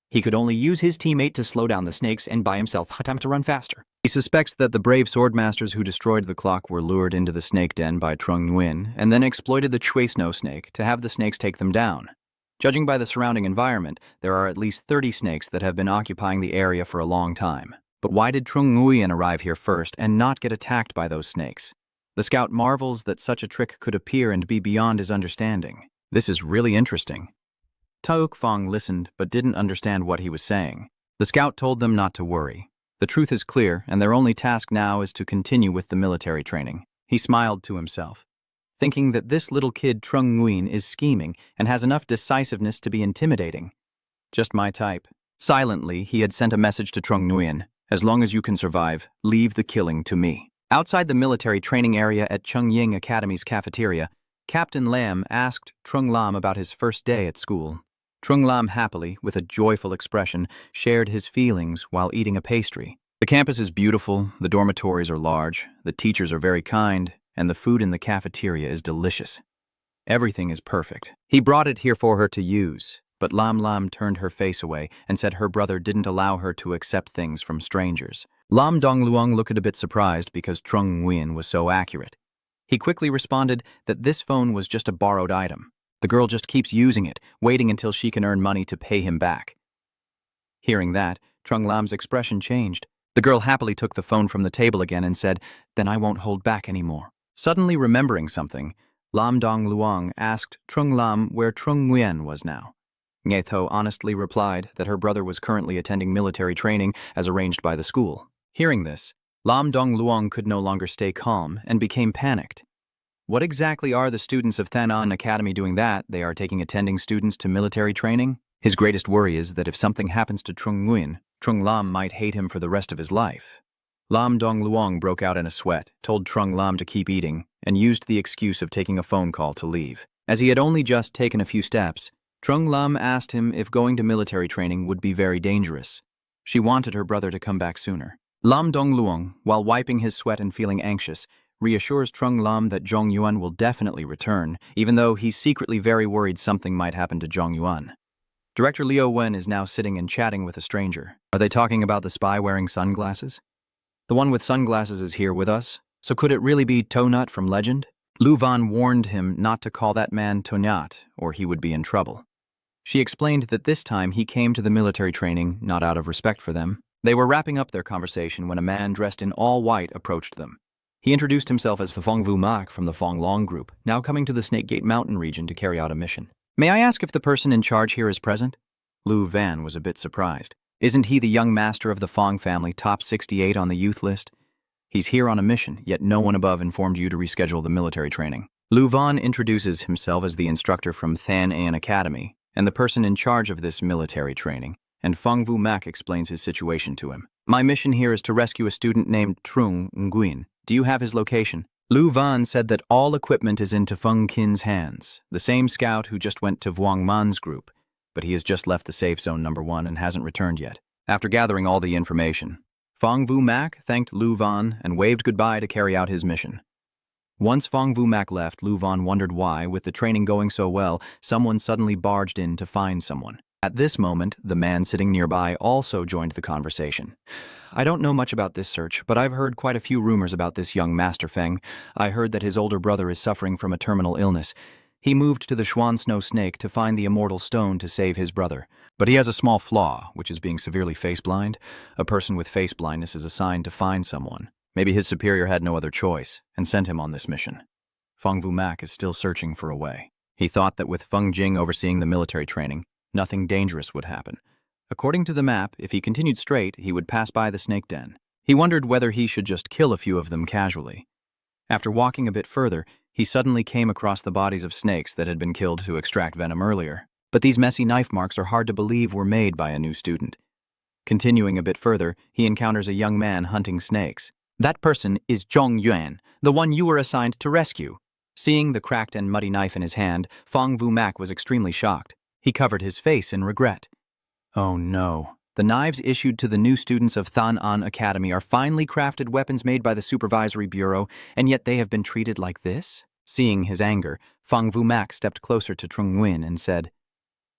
Speaker 1: He could only use his teammate to slow down the snakes and by himself time to run faster. He suspects that the brave swordmasters who destroyed the clock were lured into the snake den by Trung Nguyen and then exploited the Chui Snow Snake to have the snakes take them down. Judging by the surrounding environment, there are at least 30 snakes that have been occupying the area for a long time. But why did Trung Nguyen arrive here first and not get attacked by those snakes? The scout marvels that such a trick could appear and be beyond his understanding. This is really interesting. Tauk Fong listened but didn't understand what he was saying. The scout told them not to worry. The truth is clear, and their only task now is to continue with the military training. He smiled to himself, thinking that this little kid Trung Nguyen is scheming and has enough decisiveness to be intimidating. Just my type. Silently, he had sent a message to Trung Nguyen. As long as you can survive, leave the killing to me. Outside the military training area at Chung Ying Academy's cafeteria, Captain Lam asked Trung Lam about his first day at school. Trung Lam happily, with a joyful expression, shared his feelings while eating a pastry. The campus is beautiful, the dormitories are large, the teachers are very kind, and the food in the cafeteria is delicious. Everything is perfect. He brought it here for her to use. But Lam Lam turned her face away and said her brother didn't allow her to accept things from strangers. Lam Dong Luong looked a bit surprised because Trung Nguyen was so accurate. He quickly responded that this phone was just a borrowed item. The girl just keeps using it, waiting until she can earn money to pay him back. Hearing that, Trung Lam's expression changed. The girl happily took the phone from the table again and said, "Then I won't hold back anymore." Suddenly remembering something, Lam Dong Luong asked Trung Lam where Trung Nguyen was now. Nghe Tho honestly replied that her brother was currently attending military training as arranged by the school. Hearing this, Lam Dong Luong could no longer stay calm and became panicked. What exactly are the students of Than An Academy doing that? They are taking attending students to military training? His greatest worry is that if something happens to Trung Nguyen, Trung Lam might hate him for the rest of his life. Lam Dong Luong broke out in a sweat, told Trung Lam to keep eating, and used the excuse of taking a phone call to leave. As he had only just taken a few steps, Trung Lam asked him if going to military training would be very dangerous. She wanted her brother to come back sooner. Lam Dong Luong, while wiping his sweat and feeling anxious, reassures Trung Lam that Zhong Yuan will definitely return, even though he's secretly very worried something might happen to Zhong Yuan. Director Liu Wen is now sitting and chatting with a stranger. Are they talking about the spy wearing sunglasses? The one with sunglasses is here with us, so could it really be Tonut from Legend? Lu Van warned him not to call that man Tonut, or he would be in trouble. She explained that this time he came to the military training not out of respect for them. They were wrapping up their conversation when a man dressed in all white approached them. He introduced himself as the Fong Vu Mak from the Fong Long group, now coming to the Snake Gate Mountain region to carry out a mission. May I ask if the person in charge here is present? Lu Van was a bit surprised. Isn't he the young master of the Fong family, top 68 on the youth list? He's here on a mission, yet no one above informed you to reschedule the military training. Lu Van introduces himself as the instructor from Than An Academy, and the person in charge of this military training, and Fong Vu Mak explains his situation to him. My mission here is to rescue a student named Trung Nguyen. Do you have his location? Lu Van said that all equipment is in Feng Kin's hands, the same scout who just went to Vuong Man's group, but he has just left the safe zone number 1 and hasn't returned yet. After gathering all the information, Fong Vu Mak thanked Lu Van and waved goodbye to carry out his mission. Once Fong Vu Mak left, Lu Van wondered why, with the training going so well, someone suddenly barged in to find someone. At this moment, the man sitting nearby also joined the conversation. I don't know much about this search, but I've heard quite a few rumors about this young Master Feng. I heard that his older brother is suffering from a terminal illness. He moved to the Xuan Snow Snake to find the immortal stone to save his brother. But he has a small flaw, which is being severely face-blind. A person with face blindness is assigned to find someone. Maybe his superior had no other choice, and sent him on this mission. Feng Vumak is still searching for a way. He thought that with Feng Jing overseeing the military training, nothing dangerous would happen. According to the map, if he continued straight, he would pass by the snake den. He wondered whether he should just kill a few of them casually. After walking a bit further, he suddenly came across the bodies of snakes that had been killed to extract venom earlier. But these messy knife marks are hard to believe were made by a new student. Continuing a bit further, he encounters a young man hunting snakes. That person is Zhong Yuan, the one you were assigned to rescue. Seeing the cracked and muddy knife in his hand, Feng Vumak was extremely shocked. He covered his face in regret. Oh no. The knives issued to the new students of Than An Academy are finely crafted weapons made by the Supervisory Bureau, and yet they have been treated like this? Seeing his anger, Feng Vumak stepped closer to Trung Nguyen and said,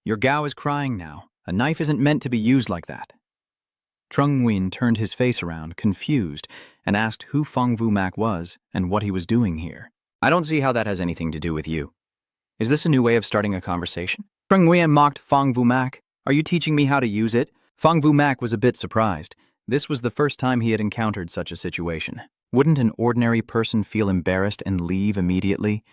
Speaker 1: "Your Gao is crying now. A knife isn't meant to be used like that." Trung Nguyen turned his face around, confused, and asked who Feng Vumak was and what he was doing here. "I don't see how that has anything to do with you. Is this a new way of starting a conversation?" Trung Nguyen mocked Feng Vumak. "Are you teaching me how to use it?" Feng Vumak was a bit surprised. This was the first time he had encountered such a situation. Wouldn't an ordinary person feel embarrassed and leave immediately?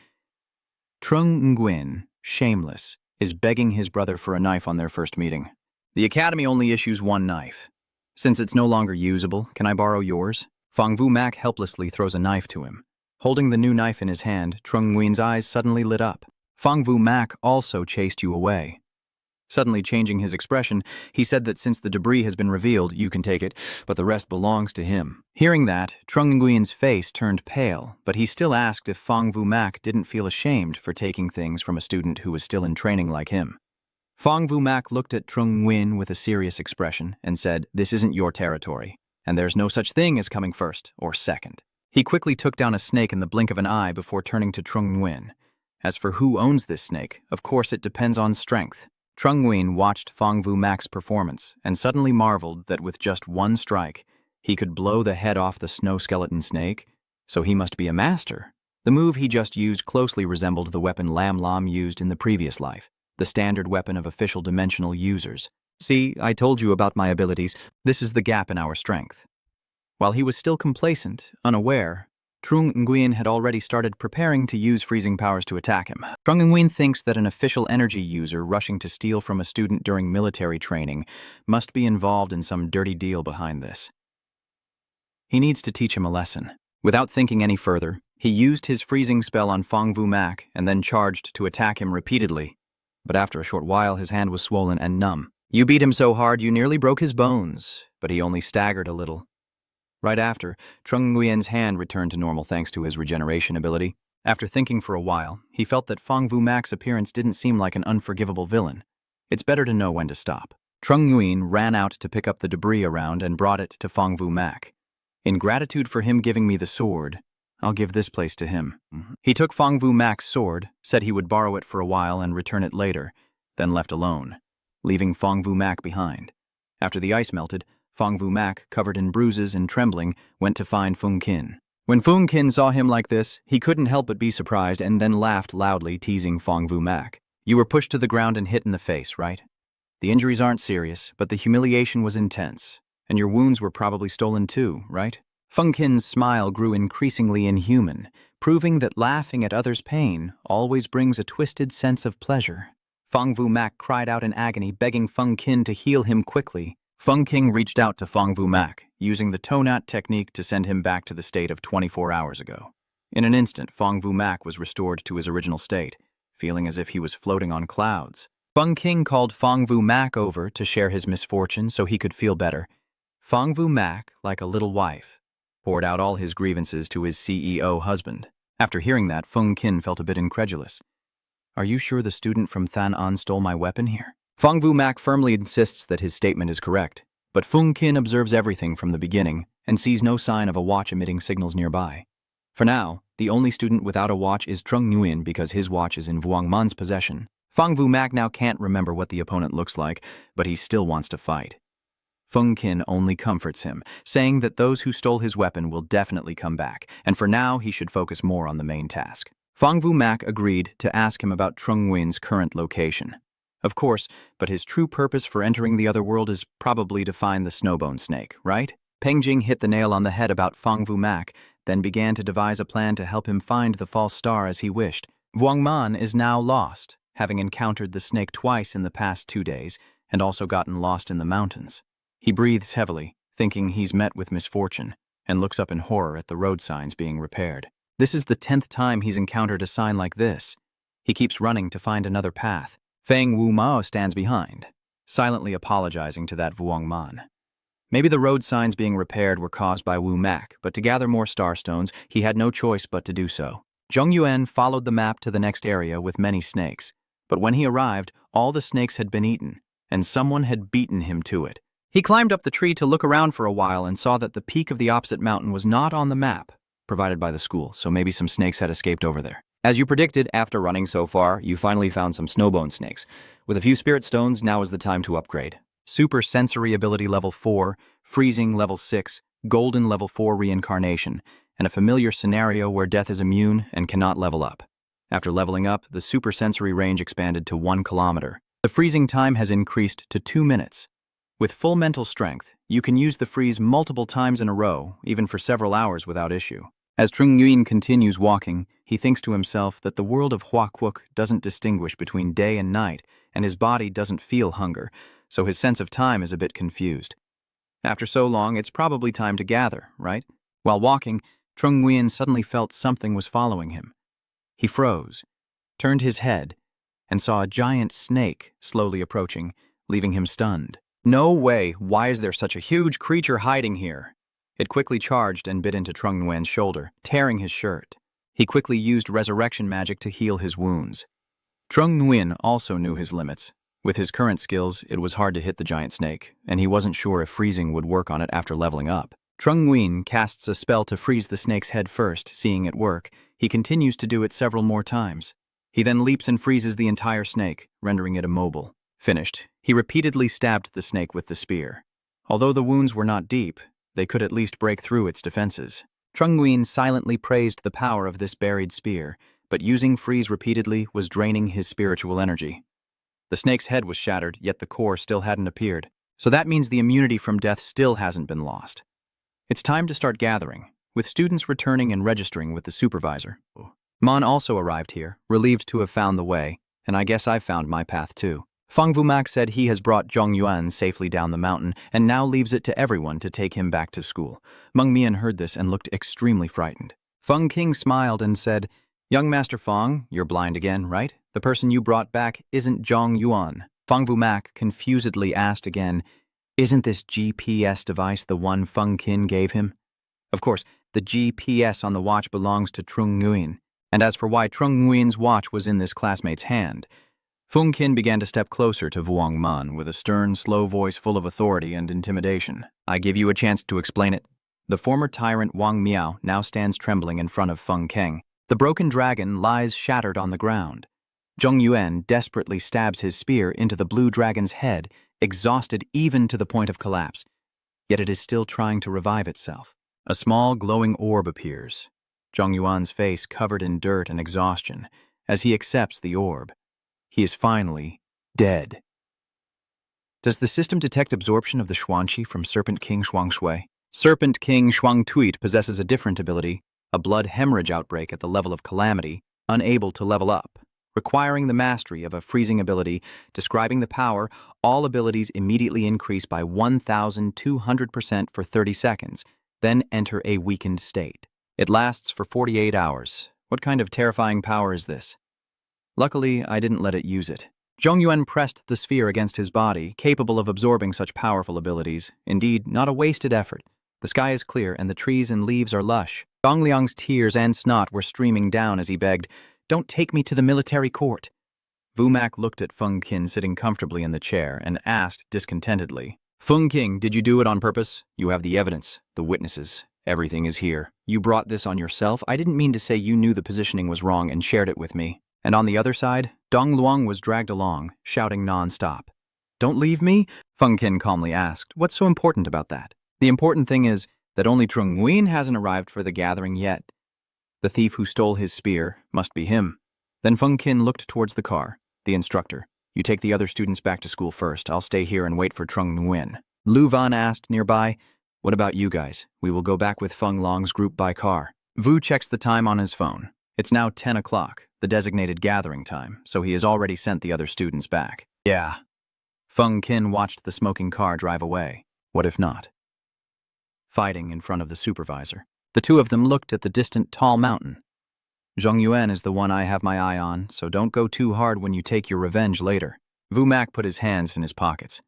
Speaker 1: Trung Nguyen, shameless, is begging his brother for a knife on their first meeting. "The academy only issues one knife. Since it's no longer usable, can I borrow yours?" Feng Vumak helplessly throws a knife to him. Holding the new knife in his hand, Trung Nguyen's eyes suddenly lit up. "Feng Vumak also chased you away." Suddenly changing his expression, he said that since the debris has been revealed, you can take it, but the rest belongs to him. Hearing that, Trung Nguyen's face turned pale, but he still asked if Feng Vumak didn't feel ashamed for taking things from a student who was still in training like him. Feng Vumak looked at Trung Nguyen with a serious expression and said, "This isn't your territory, and there's no such thing as coming first or second." He quickly took down a snake in the blink of an eye before turning to Trung Nguyen. "As for who owns this snake, of course it depends on strength." Trung Nguyen watched Feng Vumak's performance and suddenly marveled that with just one strike, he could blow the head off the snow skeleton snake, so he must be a master. The move he just used closely resembled the weapon Lam Lam used in the previous life, the standard weapon of official dimensional users. "See, I told you about my abilities. This is the gap in our strength." While he was still complacent, unaware, Trung Nguyen had already started preparing to use freezing powers to attack him. Trung Nguyen thinks that an official energy user rushing to steal from a student during military training must be involved in some dirty deal behind this. He needs to teach him a lesson. Without thinking any further, he used his freezing spell on Feng Vumak and then charged to attack him repeatedly. But after a short while, his hand was swollen and numb. "You beat him so hard you nearly broke his bones," but he only staggered a little. Right after, Trung Nguyen's hand returned to normal thanks to his regeneration ability. After thinking for a while, he felt that Feng Vumak's appearance didn't seem like an unforgivable villain. It's better to know when to stop. Trung Nguyen ran out to pick up the debris around and brought it to Feng Vumak. "In gratitude for him giving me the sword, I'll give this place to him." He took Feng Vumak's sword, said he would borrow it for a while and return it later, then left alone, leaving Feng Vumak behind. After the ice melted, Feng Vumak, covered in bruises and trembling, went to find Feng Qin. When Feng Qin saw him like this, he couldn't help but be surprised and then laughed loudly, teasing Feng Vumak. "You were pushed to the ground and hit in the face, right? The injuries aren't serious, but the humiliation was intense, and your wounds were probably stolen too, right?" Feng Qin's smile grew increasingly inhuman, proving that laughing at others' pain always brings a twisted sense of pleasure. Feng Vumak cried out in agony, begging Feng Qin to heal him quickly. Feng Qin reached out to Feng Vumak, using the Tonat technique to send him back to the state of 24 hours ago. In an instant, Feng Vumak was restored to his original state, feeling as if he was floating on clouds. Feng Qin called Feng Vumak over to share his misfortune so he could feel better. Feng Vumak, like a little wife, poured out all his grievances to his CEO husband. After hearing that, Feng Qin felt a bit incredulous. "Are you sure the student from Than An stole my weapon here?" Feng Vumak firmly insists that his statement is correct, but Feng Qin observes everything from the beginning and sees no sign of a watch emitting signals nearby. For now, the only student without a watch is Trung Nguyen because his watch is in Vuong Man's possession. Feng Vumak now can't remember what the opponent looks like, but he still wants to fight. Feng Qin only comforts him, saying that those who stole his weapon will definitely come back, and for now he should focus more on the main task. Fang Wu-mak agreed to ask him about Trung Nguyen's current location. Of course, but his true purpose for entering the other world is probably to find the snowbone snake, right? Peng Jing hit the nail on the head about Fang Wu-mak, then began to devise a plan to help him find the false star as he wished. Wang Man is now lost, having encountered the snake twice in the past 2 days, and also gotten lost in the mountains. He breathes heavily, thinking he's met with misfortune, and looks up in horror at the road signs being repaired. This is the 10th time he's encountered a sign like this. He keeps running to find another path. Feng Wu Mao stands behind, silently apologizing to that Vuong Man. Maybe the road signs being repaired were caused by Wu Mak, but to gather more starstones, he had no choice but to do so. Zhong Yuan followed the map to the next area with many snakes, but when he arrived, all the snakes had been eaten, and someone had beaten him to it. He climbed up the tree to look around for a while and saw that the peak of the opposite mountain was not on the map provided by the school, so maybe some snakes had escaped over there. As you predicted, after running so far, you finally found some snowbone snakes. With a few spirit stones, now is the time to upgrade. Super sensory ability level 4, freezing level 6, golden level 4 reincarnation, and a familiar scenario where death is immune and cannot level up. After leveling up, the super sensory range expanded to 1 kilometer. The freezing time has increased to 2 minutes. With full mental strength, you can use the freeze multiple times in a row, even for several hours without issue. As Trung Nguyen continues walking, he thinks to himself that the world of Hua Quoc doesn't distinguish between day and night, and his body doesn't feel hunger, so his sense of time is a bit confused. After so long, it's probably time to gather, right? While walking, Trung Nguyen suddenly felt something was following him. He froze, turned his head, and saw a giant snake slowly approaching, leaving him stunned. No way, why is there such a huge creature hiding here? It quickly charged and bit into Trung Nguyen's shoulder, tearing his shirt. He quickly used resurrection magic to heal his wounds. Trung Nguyen also knew his limits. With his current skills, it was hard to hit the giant snake, and he wasn't sure if freezing would work on it after leveling up. Trung Nguyen casts a spell to freeze the snake's head first, seeing it work. He continues to do it several more times. He then leaps and freezes the entire snake, rendering it immobile. Finished, he repeatedly stabbed the snake with the spear. Although the wounds were not deep, they could at least break through its defenses. Trung Nguyen silently praised the power of this buried spear, but using freeze repeatedly was draining his spiritual energy. The snake's head was shattered, yet the core still hadn't appeared, so that means the immunity from death still hasn't been lost. It's time to start gathering, with students returning and registering with the supervisor. Mon also arrived here, relieved to have found the way, and I guess I've found my path too. Fang Vumak said he has brought Zhong Yuan safely down the mountain and now leaves it to everyone to take him back to school. Meng Mian heard this and looked extremely frightened. Feng King smiled and said, "Young Master Fang, you're blind again, right? The person you brought back isn't Zhong Yuan." Fang Vumak confusedly asked again, "Isn't this GPS device the one Feng Qin gave him?" Of course, the GPS on the watch belongs to Trung Nguyen, and as for why Trung Nguyen's watch was in this classmate's hand, Feng Qin began to step closer to Vuong Man with a stern, slow voice full of authority and intimidation. "I give you a chance to explain it." The former tyrant Wang Miao now stands trembling in front of Feng Keng. The broken dragon lies shattered on the ground. Zhong Yuan desperately stabs his spear into the blue dragon's head, exhausted even to the point of collapse. Yet it is still trying to revive itself. A small glowing orb appears, Zhong Yuan's face covered in dirt and exhaustion. As he accepts the orb, he is finally dead. Does the system detect absorption of the Xuanqi from Serpent King Xuangshui? Serpent King Xuangtuit possesses a different ability, a blood hemorrhage outbreak at the level of calamity, unable to level up. Requiring the mastery of a freezing ability, describing the power, all abilities immediately increase by 1,200% for 30 seconds, then enter a weakened state. It lasts for 48 hours. What kind of terrifying power is this? Luckily, I didn't let it use it. Zhong Yuan pressed the sphere against his body, capable of absorbing such powerful abilities. Indeed, not a wasted effort. The sky is clear and the trees and leaves are lush. Dong Liang's tears and snot were streaming down as he begged, "Don't take me to the military court." Vumak looked at Feng Qin sitting comfortably in the chair and asked discontentedly, "Feng Qin, did you do it on purpose? You have the evidence, the witnesses. Everything is here. You brought this on yourself. I didn't mean to say you knew the positioning was wrong and shared it with me." And on the other side, Dong Luang was dragged along, shouting non-stop. Don't leave me? Feng Qin calmly asked. What's so important about that? The important thing is that only Trung Nguyen hasn't arrived for the gathering yet. The thief who stole his spear must be him. Then Feng Qin looked towards the car. The instructor. You take the other students back to school first. I'll stay here and wait for Trung Nguyen. Lu Van asked nearby. What about you guys? We will go back with Feng Long's group by car. Vu checks the time on his phone. It's now 10 o'clock, the designated gathering time, so he has already sent the other students back. Yeah. Feng Qin watched the smoking car drive away. What if not? Fighting in front of the supervisor. The two of them looked at the distant tall mountain. Zhongyuan is the one I have my eye on, so don't go too hard when you take your revenge later. Vu Mac put his hands in his pockets.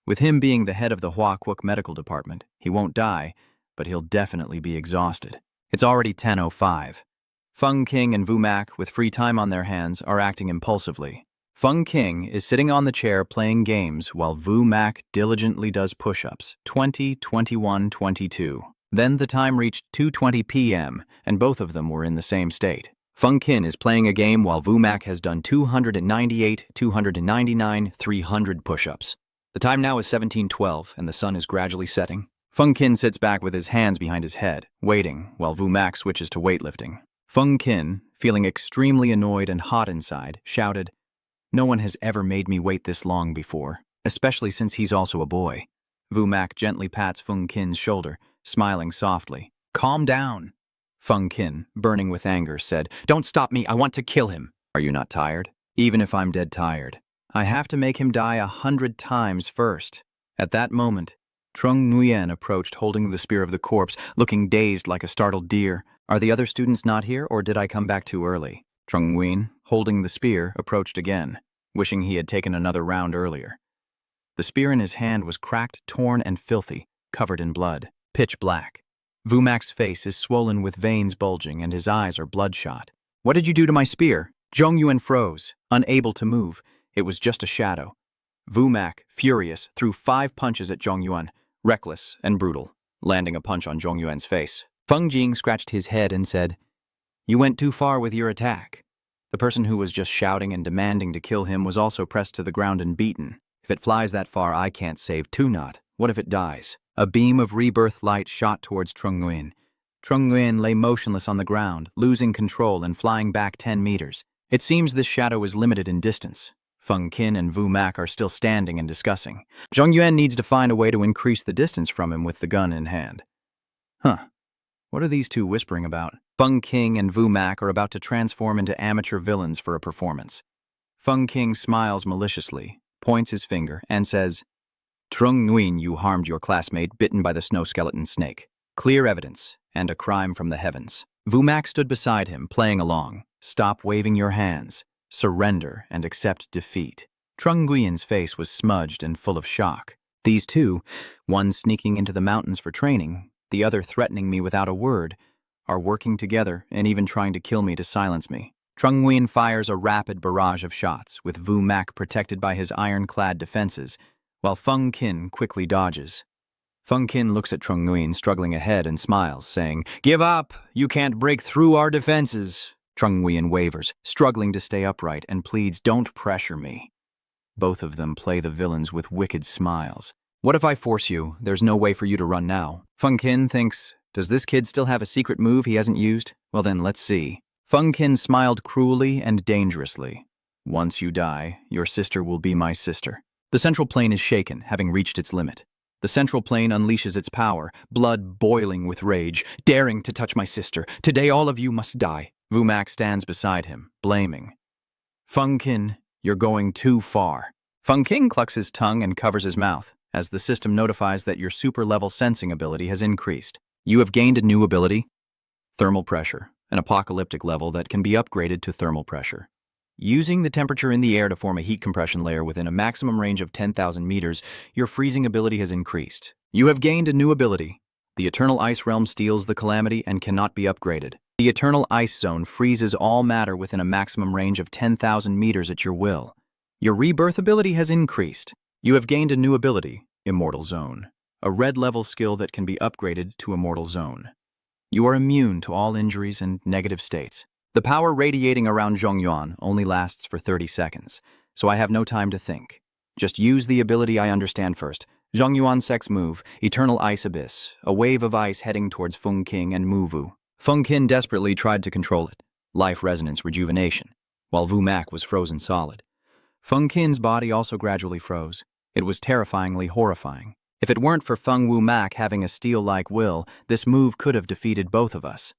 Speaker 1: With him being the head of the Hua Quoc medical department, he won't die, but he'll definitely be exhausted. It's already 10:05. Feng Qing and Vu Mac, with free time on their hands, are acting impulsively. Feng Qing is sitting on the chair playing games while Vu Mac diligently does push-ups, 20, 21, 22. Then the time reached 2:20 p.m., and both of them were in the same state. Feng Qin is playing a game while Vu Mac has done 298, 299, 300 push-ups. The time now is 17:12, and the sun is gradually setting. Feng Qin sits back with his hands behind his head, waiting, while Vu Mac switches to weightlifting. Feng Qin, feeling extremely annoyed and hot inside, shouted, No one has ever made me wait this long before, especially since he's also a boy. Vu Mac gently pats Feng Qin's shoulder, smiling softly. Calm down. Feng Qin, burning with anger, said, Don't stop me, I want to kill him. Are you not tired? Even if I'm dead tired. I have to make him die 100 times first. At that moment, Trung Nguyen approached holding the spear of the corpse, looking dazed like a startled deer. Are the other students not here, or did I come back too early? Trung Nguyen, holding the spear, approached again, wishing he had taken another round earlier. The spear in his hand was cracked, torn, and filthy, covered in blood, pitch black. Vu Mac's face is swollen with veins bulging, and his eyes are bloodshot. What did you do to my spear? Zhongyuan froze, unable to move. It was just a shadow. Vu Mac, furious, threw 5 punches at Zhongyuan, reckless and brutal, landing a punch on Zhongyuan's face. Feng Jing scratched his head and said, You went too far with your attack. The person who was just shouting and demanding to kill him was also pressed to the ground and beaten. If it flies that far, I can't save Tunot. What if it dies? A beam of rebirth light shot towards Trung Nguyen. Trung Nguyen lay motionless on the ground, losing control and flying back 10 meters. It seems this shadow is limited in distance. Feng Qin and Vu Mac are still standing and discussing. Zhongyuan needs to find a way to increase the distance from him with the gun in hand. What are these two whispering about? Feng Qing and Vu Mac are about to transform into amateur villains for a performance. Feng Qing smiles maliciously, points his finger, and says, Trung Nguyen, you harmed your classmate bitten by the snow skeleton snake. Clear evidence, and a crime from the heavens. Vu Mac stood beside him, playing along. Stop waving your hands. Surrender and accept defeat. Trung Nguyen's face was smudged and full of shock. These two, one sneaking into the mountains for training, the other threatening me without a word, are working together and even trying to kill me to silence me. Trung Nguyen fires a rapid barrage of shots, with Vu Mac protected by his ironclad defenses, while Feng Qin quickly dodges. Feng Qin looks at Trung Nguyen struggling ahead and smiles, saying, Give up! You can't break through our defenses! Trung Nguyen wavers, struggling to stay upright, and pleads, Don't pressure me. Both of them play the villains with wicked smiles. What if I force you? There's no way for you to run now. Feng Qin thinks, Does this kid still have a secret move he hasn't used? Well then, let's see. Feng Qin smiled cruelly and dangerously. Once you die, your sister will be my sister. The central plane is shaken, having reached its limit. The central plane unleashes its power, blood boiling with rage, daring to touch my sister. Today all of you must die. Vu Mac stands beside him, blaming. Feng Qin, you're going too far. Feng Qin clucks his tongue and covers his mouth, as the system notifies that your super-level sensing ability has increased. You have gained a new ability, thermal pressure, an apocalyptic level that can be upgraded to thermal pressure. Using the temperature in the air to form a heat compression layer within a maximum range of 10,000 meters, your freezing ability has increased. You have gained a new ability. The Eternal Ice Realm steals the calamity and cannot be upgraded. The Eternal Ice Zone freezes all matter within a maximum range of 10,000 meters at your will. Your rebirth ability has increased. You have gained a new ability, Immortal Zone, a red-level skill that can be upgraded to Immortal Zone. You are immune to all injuries and negative states. The power radiating around Zhongyuan only lasts for 30 seconds, so I have no time to think. Just use the ability I understand first. Zhongyuan's sex move, Eternal Ice Abyss, a wave of ice heading towards Feng Qing and Muvu. Feng Qin desperately tried to control it. Life Resonance Rejuvenation, while Vu Mak was frozen solid. Feng Qin's body also gradually froze. It was terrifyingly horrifying. If it weren't for Feng Wu Mak having a steel-like will, this move could have defeated both of us.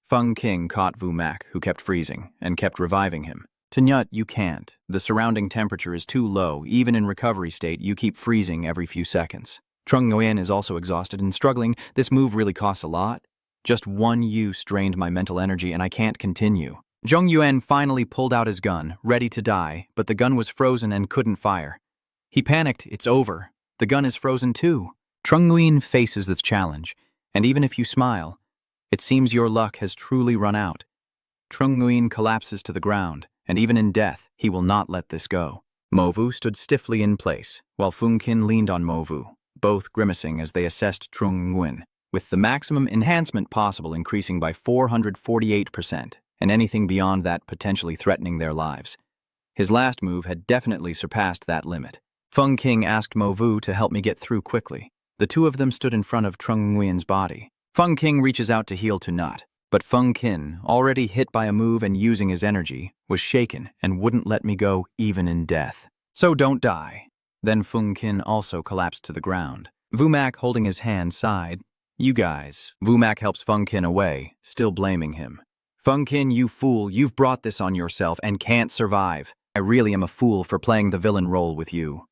Speaker 1: Feng Qing caught Vu Mak, who kept freezing, and kept reviving him. Tanyut, you can't. The surrounding temperature is too low. Even in recovery state, you keep freezing every few seconds. Trung Nguyen is also exhausted and struggling. This move really costs a lot. Just one use drained my mental energy and I can't continue. Zhong Yuan finally pulled out his gun, ready to die, but the gun was frozen and couldn't fire. He panicked. It's over. The gun is frozen too. Trung Nguyen faces this challenge, and even if you smile, it seems your luck has truly run out. Trung Nguyen collapses to the ground, and even in death, he will not let this go. Movu stood stiffly in place, while Feng Qin leaned on Movu, both grimacing as they assessed Trung Nguyen, with the maximum enhancement possible increasing by 448%, and anything beyond that potentially threatening their lives. His last move had definitely surpassed that limit. Feng Qing asked Movu to help me get through quickly. The two of them stood in front of Trung Nguyen's body. Feng Qing reaches out to heal Tanyut, but Feng Qin, already hit by a move and using his energy, was shaken and wouldn't let me go even in death. So don't die. Then Feng Qin also collapsed to the ground. Vu Mak, holding his hand, sighed. You guys. Vu Mak helps Feng Qin away, still blaming him. Feng Qin, you fool, you've brought this on yourself and can't survive. I really am a fool for playing the villain role with you.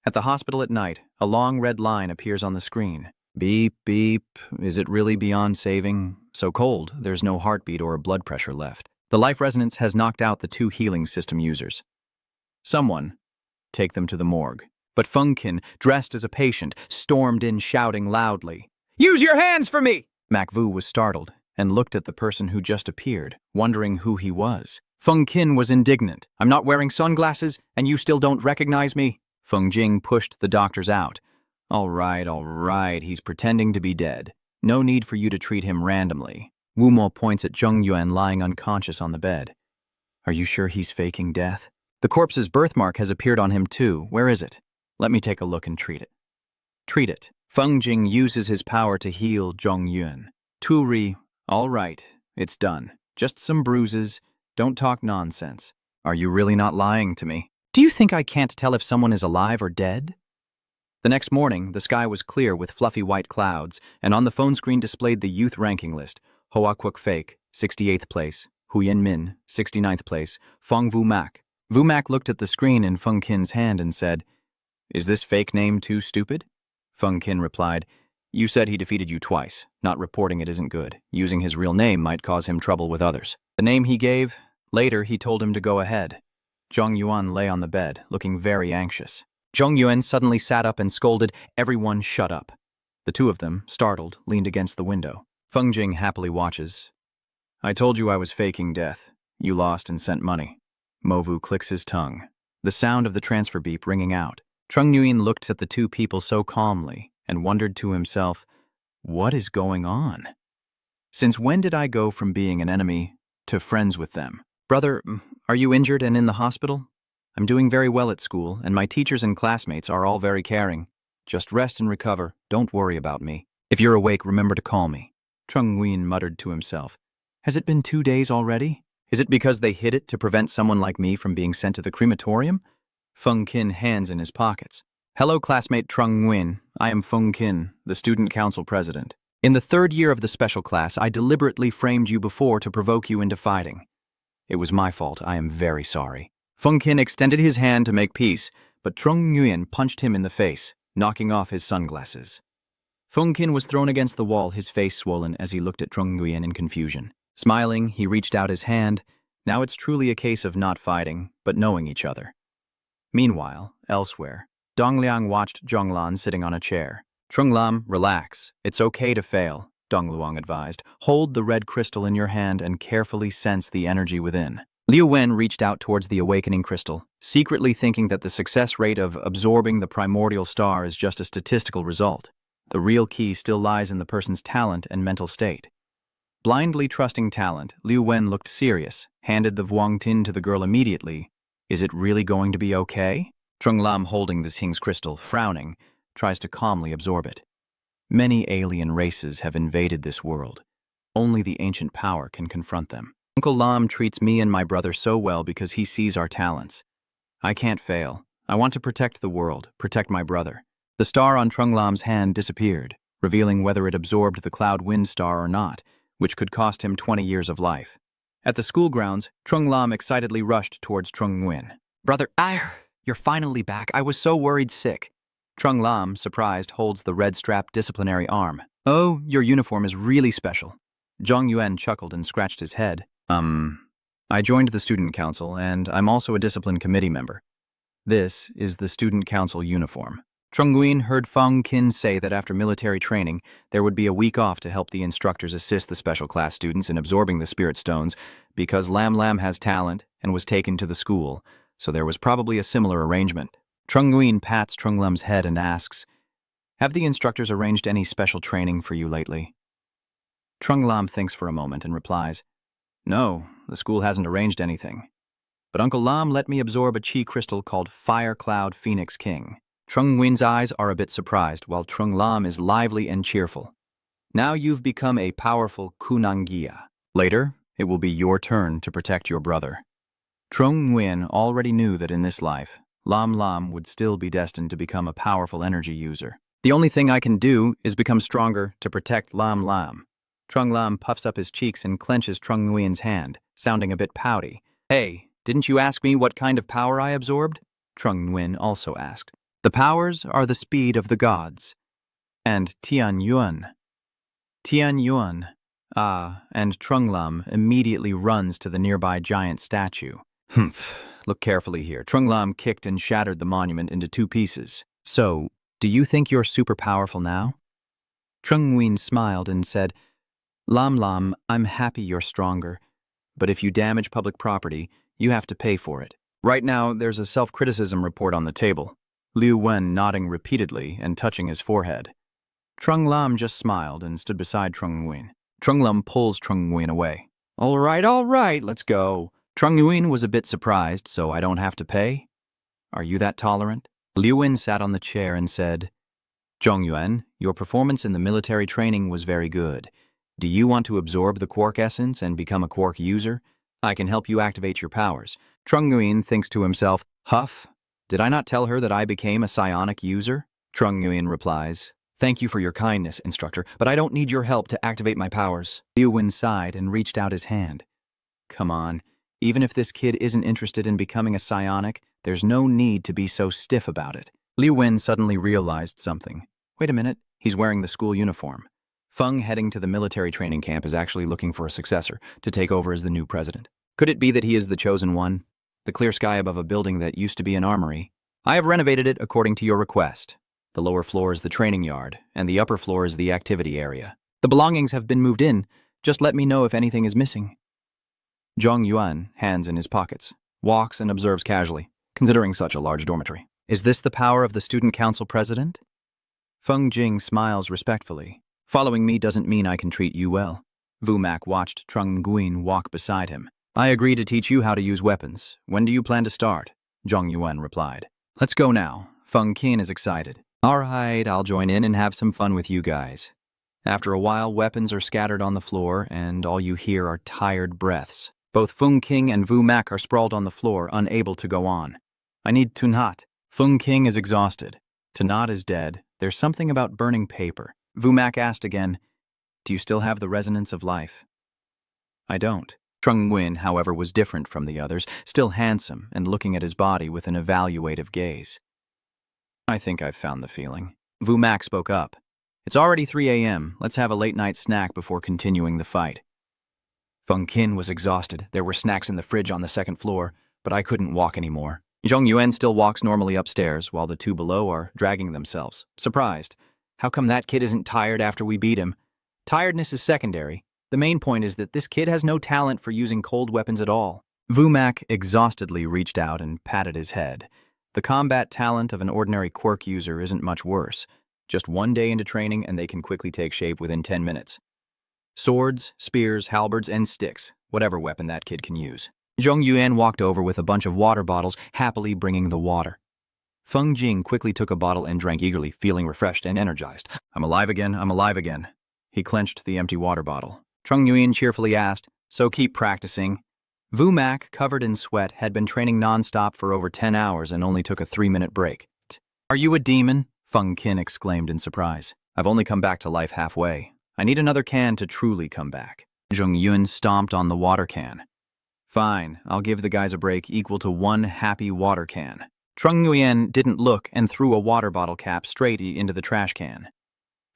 Speaker 1: At the hospital at night, a long red line appears on the screen. Beep, beep. Is it really beyond saving? So cold, there's no heartbeat or blood pressure left. The life resonance has knocked out the two healing system users. Someone, take them to the morgue. But Feng Qin, dressed as a patient, stormed in shouting loudly. Use your hands for me! Mak Vu was startled and looked at the person who just appeared, wondering who he was. Feng Qin was indignant. I'm not wearing sunglasses, and you still don't recognize me? Feng Jing pushed the doctors out. All right, he's pretending to be dead. No need for you to treat him randomly. Wu Mo points at Zhong Yuan lying unconscious on the bed. Are you sure he's faking death? The corpse's birthmark has appeared on him too. Where is it? Let me take a look and treat it. Treat it. Feng Jing uses his power to heal Zhong Yuan. Tu Ri, all right, it's done. Just some bruises. Don't talk nonsense. Are you really not lying to me? Do you think I can't tell if someone is alive or dead? The next morning, the sky was clear with fluffy white clouds, and on the phone screen displayed the youth ranking list. Hoa Quoc Fake, 68th place. Huyen Min, 69th place. Feng Vu Mak. Vu Mak looked at the screen in Feng Qin's hand and said, Is this fake name too stupid? Feng Qin replied, You said he defeated you twice. Not reporting it isn't good. Using his real name might cause him trouble with others. The name he gave, later he told him to go ahead. Zhong Yuan lay on the bed, looking very anxious. Zhong Yuan suddenly sat up and scolded, Everyone shut up. The two of them, startled, leaned against the window. Feng Jing happily watches. I told you I was faking death. You lost and sent money. Movu clicks his tongue. The sound of the transfer beep ringing out. Trung Nguyen looked at the two people so calmly and wondered to himself, What is going on? Since when did I go from being an enemy to friends with them? Brother, are you injured and in the hospital? I'm doing very well at school, and my teachers and classmates are all very caring. Just rest and recover. Don't worry about me. If you're awake, remember to call me. Trung Nguyen muttered to himself. Has it been 2 days already? Is it because they hid it to prevent someone like me from being sent to the crematorium? Feng Qin, hands in his pockets. Hello, classmate Trung Nguyen. I am Feng Qin, the student council president. In the 3rd year of the special class, I deliberately framed you before to provoke you into fighting. It was my fault. I am very sorry. Feng Qin extended his hand to make peace, but Trung Nguyen punched him in the face, knocking off his sunglasses. Feng Qin was thrown against the wall, his face swollen as he looked at Trung Nguyen in confusion. Smiling, he reached out his hand. Now it's truly a case of not fighting, but knowing each other. Meanwhile, elsewhere, Dongliang watched Zhonglan sitting on a chair. Trunglam, relax. It's okay to fail, Dongluang advised. Hold the red crystal in your hand and carefully sense the energy within. Liu Wen reached out towards the awakening crystal, secretly thinking that the success rate of absorbing the primordial star is just a statistical result. The real key still lies in the person's talent and mental state. Blindly trusting talent, Liu Wen looked serious, handed the Vuong Tin to the girl immediately. Is it really going to be okay? Trung Lam, holding the Hing's crystal, frowning, tries to calmly absorb it. Many alien races have invaded this world. Only the ancient power can confront them. Uncle Lam treats me and my brother so well because he sees our talents. I can't fail. I want to protect the world, protect my brother. The star on Trung Lam's hand disappeared, revealing whether it absorbed the cloud wind star or not, which could cost him 20 years of life. At the school grounds, Trung Lam excitedly rushed towards Trung Nguyen. Brother, you're finally back. I was so worried sick. Trung Lam, surprised, holds the red-strapped disciplinary arm. Oh, your uniform is really special. Zhang Yuan chuckled and scratched his head. I joined the student council, and I'm also a discipline committee member. This is the student council uniform. Trung Nguyen heard Feng Qin say that after military training, there would be a week off to help the instructors assist the special class students in absorbing the spirit stones, because Lam Lam has talent and was taken to the school, so there was probably a similar arrangement. Trung Nguyen pats Trung Lam's head and asks, "Have the instructors arranged any special training for you lately?" Trung Lam thinks for a moment and replies, "No, the school hasn't arranged anything. But Uncle Lam let me absorb a chi crystal called Fire Cloud Phoenix King." Trung Nguyen's eyes are a bit surprised, while Trung Lam is lively and cheerful. Now you've become a powerful Kunangia. Later, it will be your turn to protect your brother. Trung Nguyen already knew that in this life, Lam Lam would still be destined to become a powerful energy user. The only thing I can do is become stronger to protect Lam Lam. Trung Lam puffs up his cheeks and clenches Trung Nguyen's hand, sounding a bit pouty. Hey, didn't you ask me what kind of power I absorbed? Trung Nguyen also asked. The powers are the speed of the gods. And Tian Yuan. Tian Yuan. And Trung Lam immediately runs to the nearby giant statue. Humph. Look carefully here. Trung Lam kicked and shattered the monument into 2 pieces. So, do you think you're super powerful now? Trung Nguyen smiled and said, Lam Lam, I'm happy you're stronger, but if you damage public property, you have to pay for it. Right now, there's a self-criticism report on the table. Liu Wen nodding repeatedly and touching his forehead. Trung Lam just smiled and stood beside Trung Nguyen. Trung Lam pulls Trung Nguyen away. All right, let's go. Trung Nguyen was a bit surprised, so I don't have to pay? Are you that tolerant? Liu Wen sat on the chair and said, Zhong Yuan, your performance in the military training was very good. Do you want to absorb the quark essence and become a quark user? I can help you activate your powers. Trung Nguyen thinks to himself, Huff, did I not tell her that I became a psionic user? Trung Nguyen replies, Thank you for your kindness, instructor, but I don't need your help to activate my powers. Liu Wen sighed and reached out his hand. Come on, even if this kid isn't interested in becoming a psionic, there's no need to be so stiff about it. Liu Wen suddenly realized something. Wait a minute, he's wearing the school uniform. Feng, heading to the military training camp, is actually looking for a successor to take over as the new president. Could it be that he is the chosen one? The clear sky above a building that used to be an armory. I have renovated it according to your request. The lower floor is the training yard, and the upper floor is the activity area. The belongings have been moved in. Just let me know if anything is missing. Zhang Yuan, hands in his pockets, walks and observes casually, considering such a large dormitory. Is this the power of the student council president? Feng Jing smiles respectfully. Following me doesn't mean I can treat you well. Vu Mak watched Trung Nguyen walk beside him. I agree to teach you how to use weapons. When do you plan to start? Zhang Yuan replied. Let's go now. Feng Qin is excited. All right, I'll join in and have some fun with you guys. After a while, weapons are scattered on the floor, and all you hear are tired breaths. Both Feng Qing and Vu Mak are sprawled on the floor, unable to go on. I need Tunhat. Feng Qing is exhausted. Tunhat is dead. There's something about burning paper. Vu Mak asked again, Do you still have the resonance of life? I don't. Trung Nguyen, however, was different from the others, still handsome and looking at his body with an evaluative gaze. I think I've found the feeling. Vu Mak spoke up. It's already 3 a.m. Let's have a late-night snack before continuing the fight. Feng Qin was exhausted. There were snacks in the fridge on the second floor, but I couldn't walk anymore. Zhong Yuan still walks normally upstairs, while the 2 below are dragging themselves, surprised. How come that kid isn't tired after we beat him? Tiredness is secondary. The main point is that this kid has no talent for using cold weapons at all. Vu Mak exhaustedly reached out and patted his head. The combat talent of an ordinary quirk user isn't much worse. Just 1 day into training and they can quickly take shape within 10 minutes. Swords, spears, halberds, and sticks, whatever weapon that kid can use. Zhong Yuan walked over with a bunch of water bottles, happily bringing the water. Feng Jing quickly took a bottle and drank eagerly, feeling refreshed and energized. I'm alive again, I'm alive again. He clenched the empty water bottle. Trung Nguyen cheerfully asked, so keep practicing. Vu Mac, covered in sweat, had been training non-stop for over 10 hours and only took a 3-minute break. Are you a demon? Feng Qin exclaimed in surprise. I've only come back to life halfway. I need another can to truly come back. Zhong Yun stomped on the water can. Fine, I'll give the guys a break equal to 1 happy water can. Trung Nguyen didn't look and threw a water bottle cap straight into the trash can.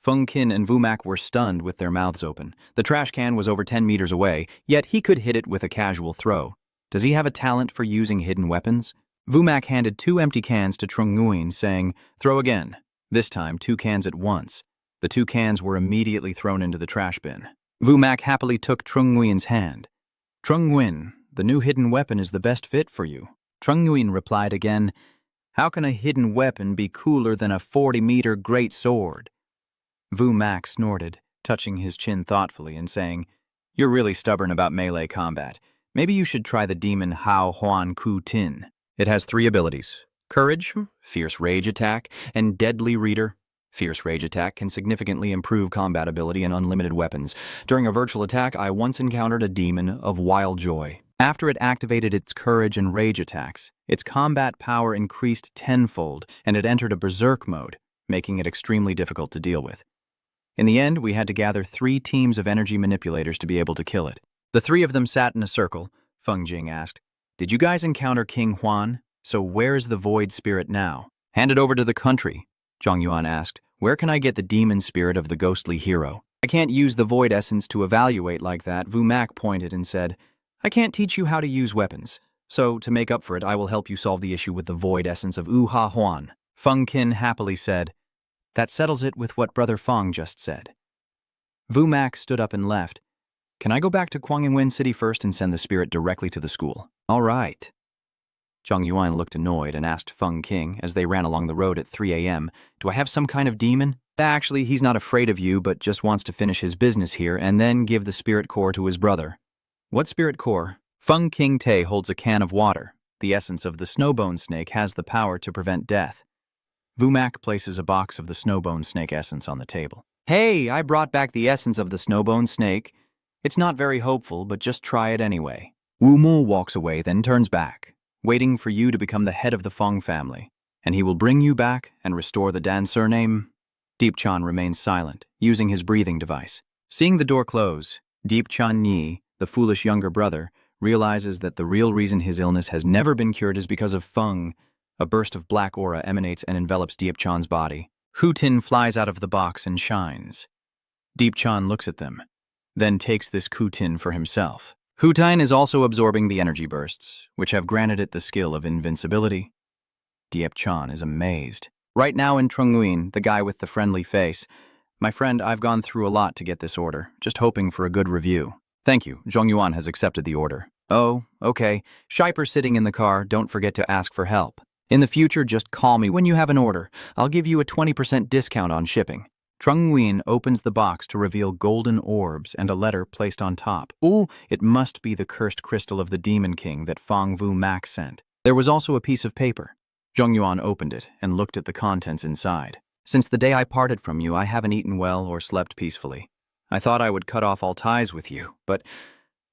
Speaker 1: Feng Qin and Vu Mac were stunned with their mouths open. The trash can was over 10 meters away, yet he could hit it with a casual throw. Does he have a talent for using hidden weapons? Vu Mac handed 2 empty cans to Trung Nguyen, saying, throw again. This time, 2 cans at once. The 2 cans were immediately thrown into the trash bin. Vu Mac happily took Trung Nguyen's hand. Trung Nguyen, the new hidden weapon is the best fit for you. Trung Nguyen replied again, how can a hidden weapon be cooler than a 40-meter great sword? Vu Mac snorted, touching his chin thoughtfully and saying, you're really stubborn about melee combat. Maybe you should try the demon Hao Huan Ku Tin. It has 3 abilities: Courage, Fierce Rage Attack, and Deadly Reader. Fierce Rage Attack can significantly improve combat ability and unlimited weapons. During a virtual attack, I once encountered a demon of Wild Joy. After it activated its Courage and Rage attacks, its combat power increased tenfold, and it entered a berserk mode, making it extremely difficult to deal with. In the end, we had to gather 3 teams of energy manipulators to be able to kill it. The 3 of them sat in a circle. Feng Jing asked, did you guys encounter King Huan? So where's the void spirit now? Hand it over to the country. Zhang Yuan asked, where can I get the demon spirit of the ghostly hero? I can't use the void essence to evaluate like that. Vu Mac pointed and said, I can't teach you how to use weapons. So, to make up for it, I will help you solve the issue with the void essence of Wu Ha Huan. Feng Qin happily said, that settles it with what Brother Feng just said. Vu Mac stood up and left. Can I go back to Guangyin City first and send the spirit directly to the school? All right. Zhang Yuan looked annoyed and asked Feng Qing as they ran along the road at 3 a.m., do I have some kind of demon? Actually, he's not afraid of you, but just wants to finish his business here and then give the spirit core to his brother. What spirit core? Feng Qing Te holds a can of water. The essence of the snowbone snake has the power to prevent death. Vu Mac places a box of the snowbone snake essence on the table. Hey, I brought back the essence of the snowbone snake. It's not very hopeful, but just try it anyway. Wu Mo walks away, then turns back, waiting for you to become the head of the Feng family, and he will bring you back and restore the Dan surname. Deep Chan remains silent, using his breathing device. Seeing the door close, Deep Chan Yi, the foolish younger brother, realizes that the real reason his illness has never been cured is because of Feng. A burst of black aura emanates and envelops Deep Chan's body. Hu Tin flies out of the box and shines. Deep Chan looks at them, then takes this Ku Tin for himself. Hu Tin is also absorbing the energy bursts, which have granted it the skill of invincibility. Deep Chan is amazed. Right now in Trung Nguyen, the guy with the friendly face, my friend, I've gone through a lot to get this order, just hoping for a good review. Thank you, Zhong Yuan has accepted the order. Oh, okay. Shiper sitting in the car, don't forget to ask for help. In the future, just call me when you have an order. I'll give you a 20% discount on shipping. Trung Nguyen opens the box to reveal golden orbs and a letter placed on top. Ooh, it must be the cursed crystal of the Demon King that Fang Vu Mac sent. There was also a piece of paper. Zhong Yuan opened it and looked at the contents inside. Since the day I parted from you, I haven't eaten well or slept peacefully. I thought I would cut off all ties with you, but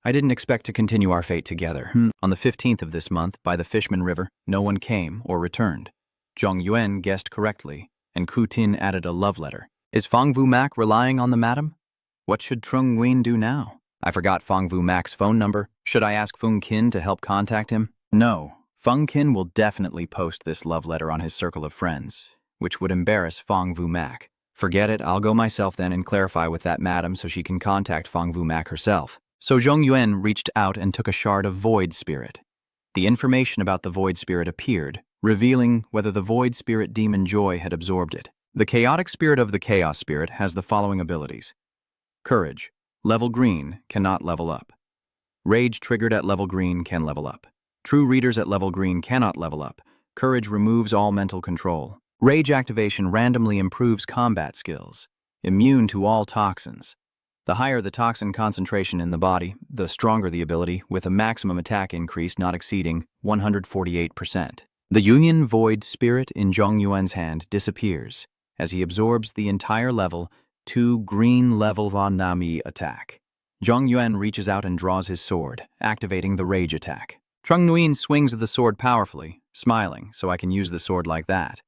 Speaker 1: I didn't expect to continue our fate together. On the 15th of this month, by the Fishman River, no one came or returned. Zhong Yuan guessed correctly, and Ku Tin added a love letter. Is Fang Vu Mac relying on the madam? What should Trung Nguyen do now? I forgot Fang Vu Mac's phone number. Should I ask Feng Qin to help contact him? No. Feng Qin will definitely post this love letter on his circle of friends, which would embarrass Fang Vu Mac. Forget it, I'll go myself then and clarify with that madam so she can contact Fang Vu Mac herself. So Zhong Yuan reached out and took a shard of Void Spirit. The information about the Void Spirit appeared, revealing whether the Void Spirit Demon Joy had absorbed it. The Chaotic Spirit of the Chaos Spirit has the following abilities. Courage, level green, cannot level up. Rage triggered at level green can level up. True readers at level green cannot level up. Courage removes all mental control. Rage activation randomly improves combat skills. Immune to all toxins. The higher the toxin concentration in the body, the stronger the ability, with a maximum attack increase not exceeding 148%. The Union Void spirit in Zhong Yuan's hand disappears as he absorbs the entire level 2 green level Van Nami attack. Zhong Yuan reaches out and draws his sword, activating the rage attack. Trung Nguyen swings the sword powerfully, smiling, so I can use the sword like that.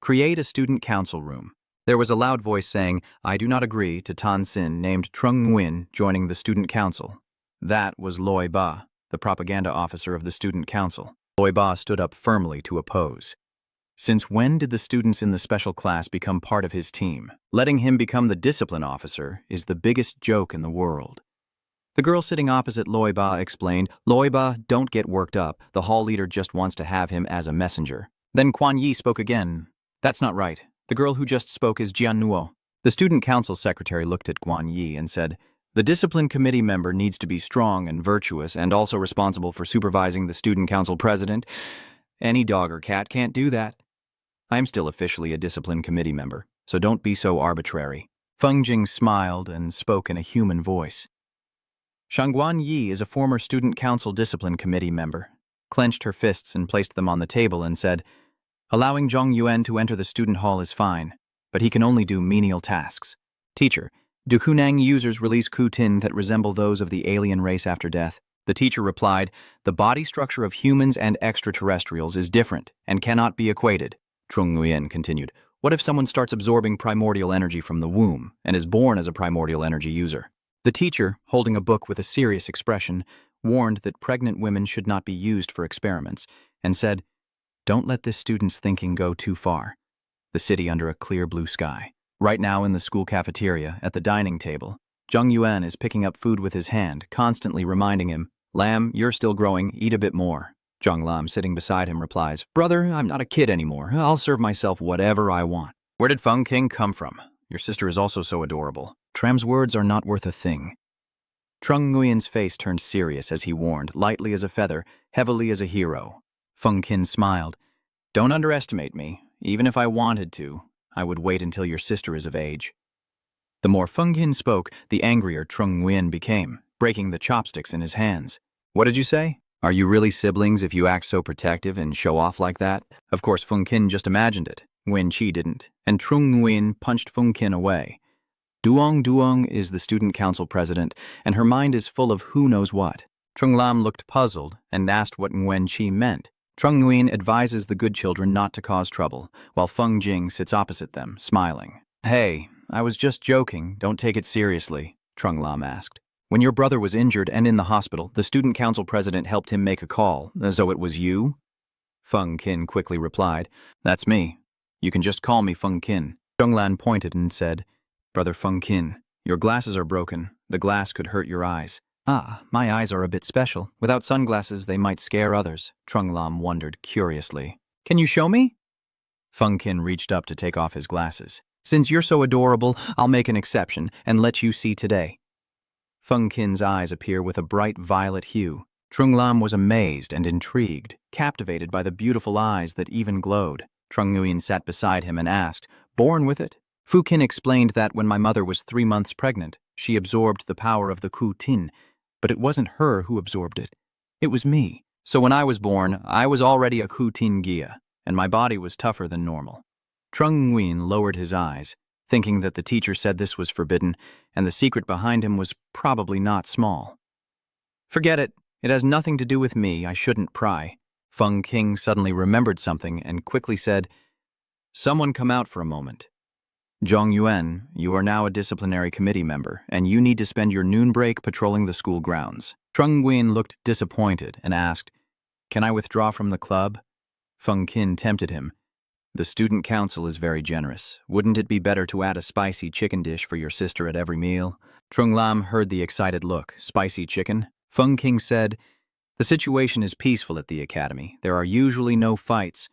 Speaker 1: Create a student council room. There was a loud voice saying, I do not agree to Tan Sin named Trung Nguyen joining the student council. That was Loi Ba, the propaganda officer of the student council. Loi Ba stood up firmly to oppose. Since when did the students in the special class become part of his team? Letting him become the discipline officer is the biggest joke in the world. The girl sitting opposite Loi Ba explained, Loi Ba, don't get worked up. The hall leader just wants to have him as a messenger. Then Quan Yi spoke again. That's not right. The girl who just spoke is Jian Nuo. The student council secretary looked at Guan Yi and said, the discipline committee member needs to be strong and virtuous and also responsible for supervising the student council president. Any dog or cat can't do that. I'm still officially a discipline committee member, so don't be so arbitrary. Feng Jing smiled and spoke in a human voice. Shangguan Yi is a former student council discipline committee member, clenched her fists and placed them on the table and said, allowing Zhong Yuan to enter the student hall is fine, but he can only do menial tasks. Teacher, do Hunang users release Ku-Tin that resemble those of the alien race after death? The teacher replied, the body structure of humans and extraterrestrials is different and cannot be equated. Trung Nguyen continued, what if someone starts absorbing primordial energy from the womb and is born as a primordial energy user? The teacher, holding a book with a serious expression, warned that pregnant women should not be used for experiments and said, don't let this student's thinking go too far. The city under a clear blue sky. Right now in the school cafeteria, at the dining table, Zhong Yuan is picking up food with his hand, constantly reminding him, Lam, you're still growing, eat a bit more. Zhong Lam, sitting beside him, replies, brother, I'm not a kid anymore. I'll serve myself whatever I want. Where did Feng King come from? Your sister is also so adorable. Tram's words are not worth a thing. Trung Nguyen's face turned serious as he warned, lightly as a feather, heavily as a hero. Feng Qin smiled. Don't underestimate me. Even if I wanted to, I would wait until your sister is of age. The more Feng Qin spoke, the angrier Trung Nguyen became, breaking the chopsticks in his hands. What did you say? Are you really siblings if you act so protective and show off like that? Of course, Feng Qin just imagined it. Wen Qi didn't, and Trung Nguyen punched Feng Qin away. Duong is the student council president, and her mind is full of who knows what. Trung Lam looked puzzled and asked what Wen Qi meant. Trung Nguyen advises the good children not to cause trouble, while Feng Jing sits opposite them, smiling. Hey, I was just joking, don't take it seriously, Trung Lam asked. When your brother was injured and in the hospital, the student council president helped him make a call, as though it was you? Feng Qin quickly replied, that's me. You can just call me Feng Qin. Zhonglan pointed and said, Brother Feng Qin, your glasses are broken. The glass could hurt your eyes. Ah, my eyes are a bit special. Without sunglasses, they might scare others. Trung Lam wondered curiously. Can you show me? Feng Qin reached up to take off his glasses. Since you're so adorable, I'll make an exception and let you see today. Feng Qin's eyes appear with a bright violet hue. Trung Lam was amazed and intrigued, captivated by the beautiful eyes that even glowed. Trung Nguyen sat beside him and asked, born with it? Fu Qin explained that when my mother was 3 months pregnant, she absorbed the power of the Ku-Tin, but it wasn't her who absorbed it. It was me. So when I was born, I was already a Ku-Tin Gia, and my body was tougher than normal. Trung Nguyen lowered his eyes, thinking that the teacher said this was forbidden, and the secret behind him was probably not small. Forget it. It has nothing to do with me. I shouldn't pry. Feng Qin suddenly remembered something and quickly said, someone come out for a moment. Zhong Yuan, you are now a disciplinary committee member, and you need to spend your noon break patrolling the school grounds. Trung Nguyen looked disappointed and asked, can I withdraw from the club? Feng Qin tempted him. The student council is very generous. Wouldn't it be better to add a spicy chicken dish for your sister at every meal? Trung Lam heard the excited look. Spicy chicken? Feng Qin said, the situation is peaceful at the academy. There are usually no fights.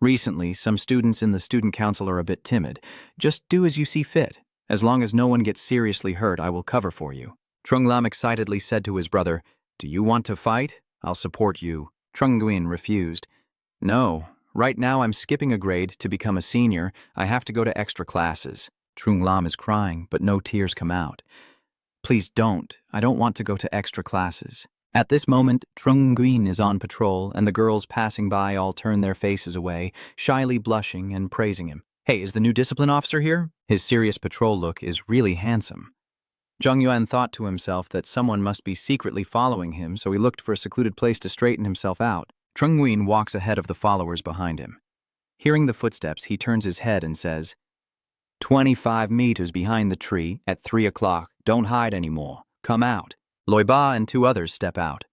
Speaker 1: Recently, some students in the student council are a bit timid. Just do as you see fit. As long as no one gets seriously hurt, I will cover for you. Trung Lam excitedly said to his brother, do you want to fight? I'll support you. Trung Nguyen refused. No, right now I'm skipping a grade to become a senior. I have to go to extra classes. Trung Lam is crying, but no tears come out. Please don't. I don't want to go to extra classes. At this moment, Trung Nguyen is on patrol, and the girls passing by all turn their faces away, shyly blushing and praising him. Hey, is the new discipline officer here? His serious patrol look is really handsome. Zhang Yuan thought to himself that someone must be secretly following him, so he looked for a secluded place to straighten himself out. Trung Nguyen walks ahead of the followers behind him. Hearing the footsteps, he turns his head and says, 25 meters behind the tree, at 3 o'clock. Don't hide anymore. Come out. Loi Ba and 2 others step out.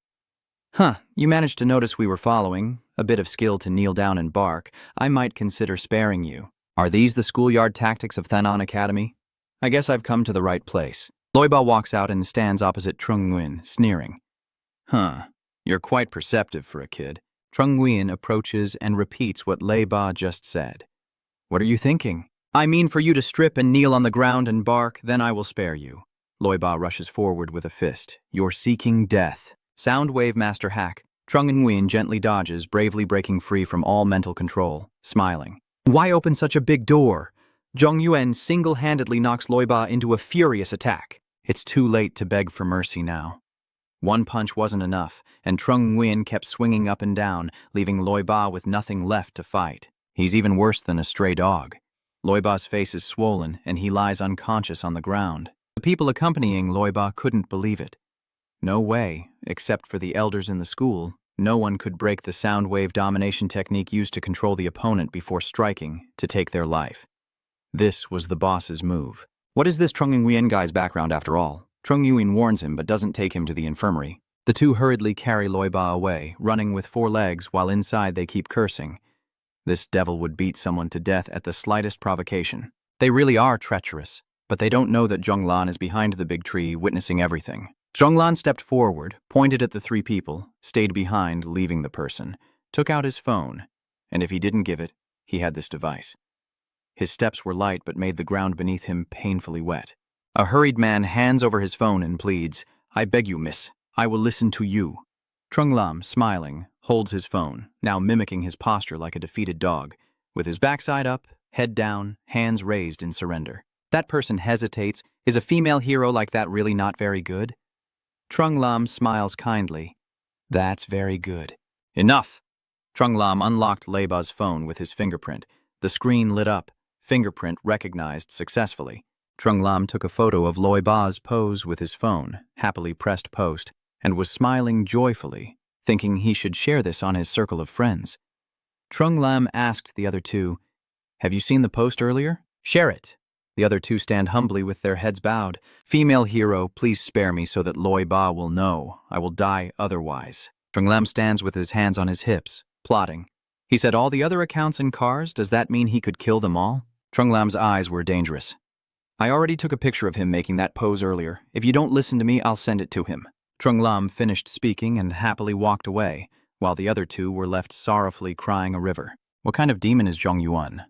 Speaker 1: Huh, you managed to notice we were following. A bit of skill to kneel down and bark. I might consider sparing you. Are these the schoolyard tactics of Thanon Academy? I guess I've come to the right place. Loi Ba walks out and stands opposite Trung Nguyen, sneering. Huh, you're quite perceptive for a kid. Trung Nguyen approaches and repeats what Loi Ba just said. What are you thinking? I mean for you to strip and kneel on the ground and bark, then I will spare you. Loi Ba rushes forward with a fist. You're seeking death. Soundwave master hack. Trung Nguyen gently dodges, bravely breaking free from all mental control, smiling. Why open such a big door? Zhang Yuan single-handedly knocks Loi Ba into a furious attack. It's too late to beg for mercy now. One punch wasn't enough, and Trung Nguyen kept swinging up and down, leaving Loi Ba with nothing left to fight. He's even worse than a stray dog. Loi Ba's face is swollen, and he lies unconscious on the ground. The people accompanying Loi Ba couldn't believe it. No way, except for the elders in the school, no one could break the sound wave domination technique used to control the opponent before striking to take their life. This was the boss's move. What is this Trung Nguyen guy's background after all? Trung Nguyen warns him but doesn't take him to the infirmary. The two hurriedly carry Loi Ba away, running with 4 legs while inside they keep cursing. This devil would beat someone to death at the slightest provocation. They really are treacherous, but they don't know that Zhonglan is behind the big tree, witnessing everything. Zhonglan stepped forward, pointed at the 3 people, stayed behind, leaving the person, took out his phone, and if he didn't give it, he had this device. His steps were light but made the ground beneath him painfully wet. A hurried man hands over his phone and pleads, I beg you, miss, I will listen to you. Trung Lam, smiling, holds his phone, now mimicking his posture like a defeated dog, with his backside up, head down, hands raised in surrender. That person hesitates. Is a female hero like that really not very good? Trung Lam smiles kindly. That's very good. Enough! Trung Lam unlocked Loi Ba's phone with his fingerprint. The screen lit up. Fingerprint recognized successfully. Trung Lam took a photo of Loi Ba's pose with his phone, happily pressed post, and was smiling joyfully, thinking he should share this on his circle of friends. Trung Lam asked the other 2, Have you seen the post earlier? Share it. The other 2 stand humbly with their heads bowed. Female hero, please spare me so that Loi Ba will know. I will die otherwise. Trung Lam stands with his hands on his hips, plotting. He said all the other accounts and cars, does that mean he could kill them all? Trung Lam's eyes were dangerous. I already took a picture of him making that pose earlier. If you don't listen to me, I'll send it to him. Trung Lam finished speaking and happily walked away, while the other 2 were left sorrowfully crying a river. What kind of demon is Zhong Yuan?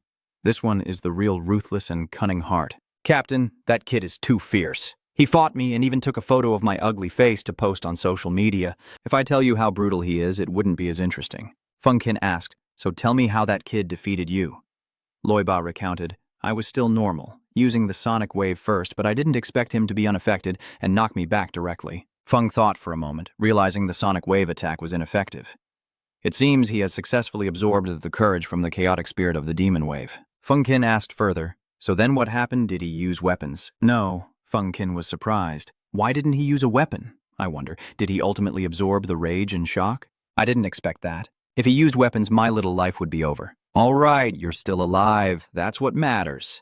Speaker 1: This one is the real ruthless and cunning heart. Captain, that kid is too fierce. He fought me and even took a photo of my ugly face to post on social media. If I tell you how brutal he is, it wouldn't be as interesting. Feng Qin asked, so tell me how that kid defeated you. Loi Ba recounted, I was still normal, using the sonic wave first, but I didn't expect him to be unaffected and knock me back directly. Feng thought for a moment, realizing the sonic wave attack was ineffective. It seems he has successfully absorbed the courage from the chaotic spirit of the demon wave. Feng Qin asked further, so then what happened? Did he use weapons? No, Feng Qin was surprised. Why didn't he use a weapon? I wonder, did he ultimately absorb the rage and shock? I didn't expect that. If he used weapons, my little life would be over. All right, you're still alive. That's what matters.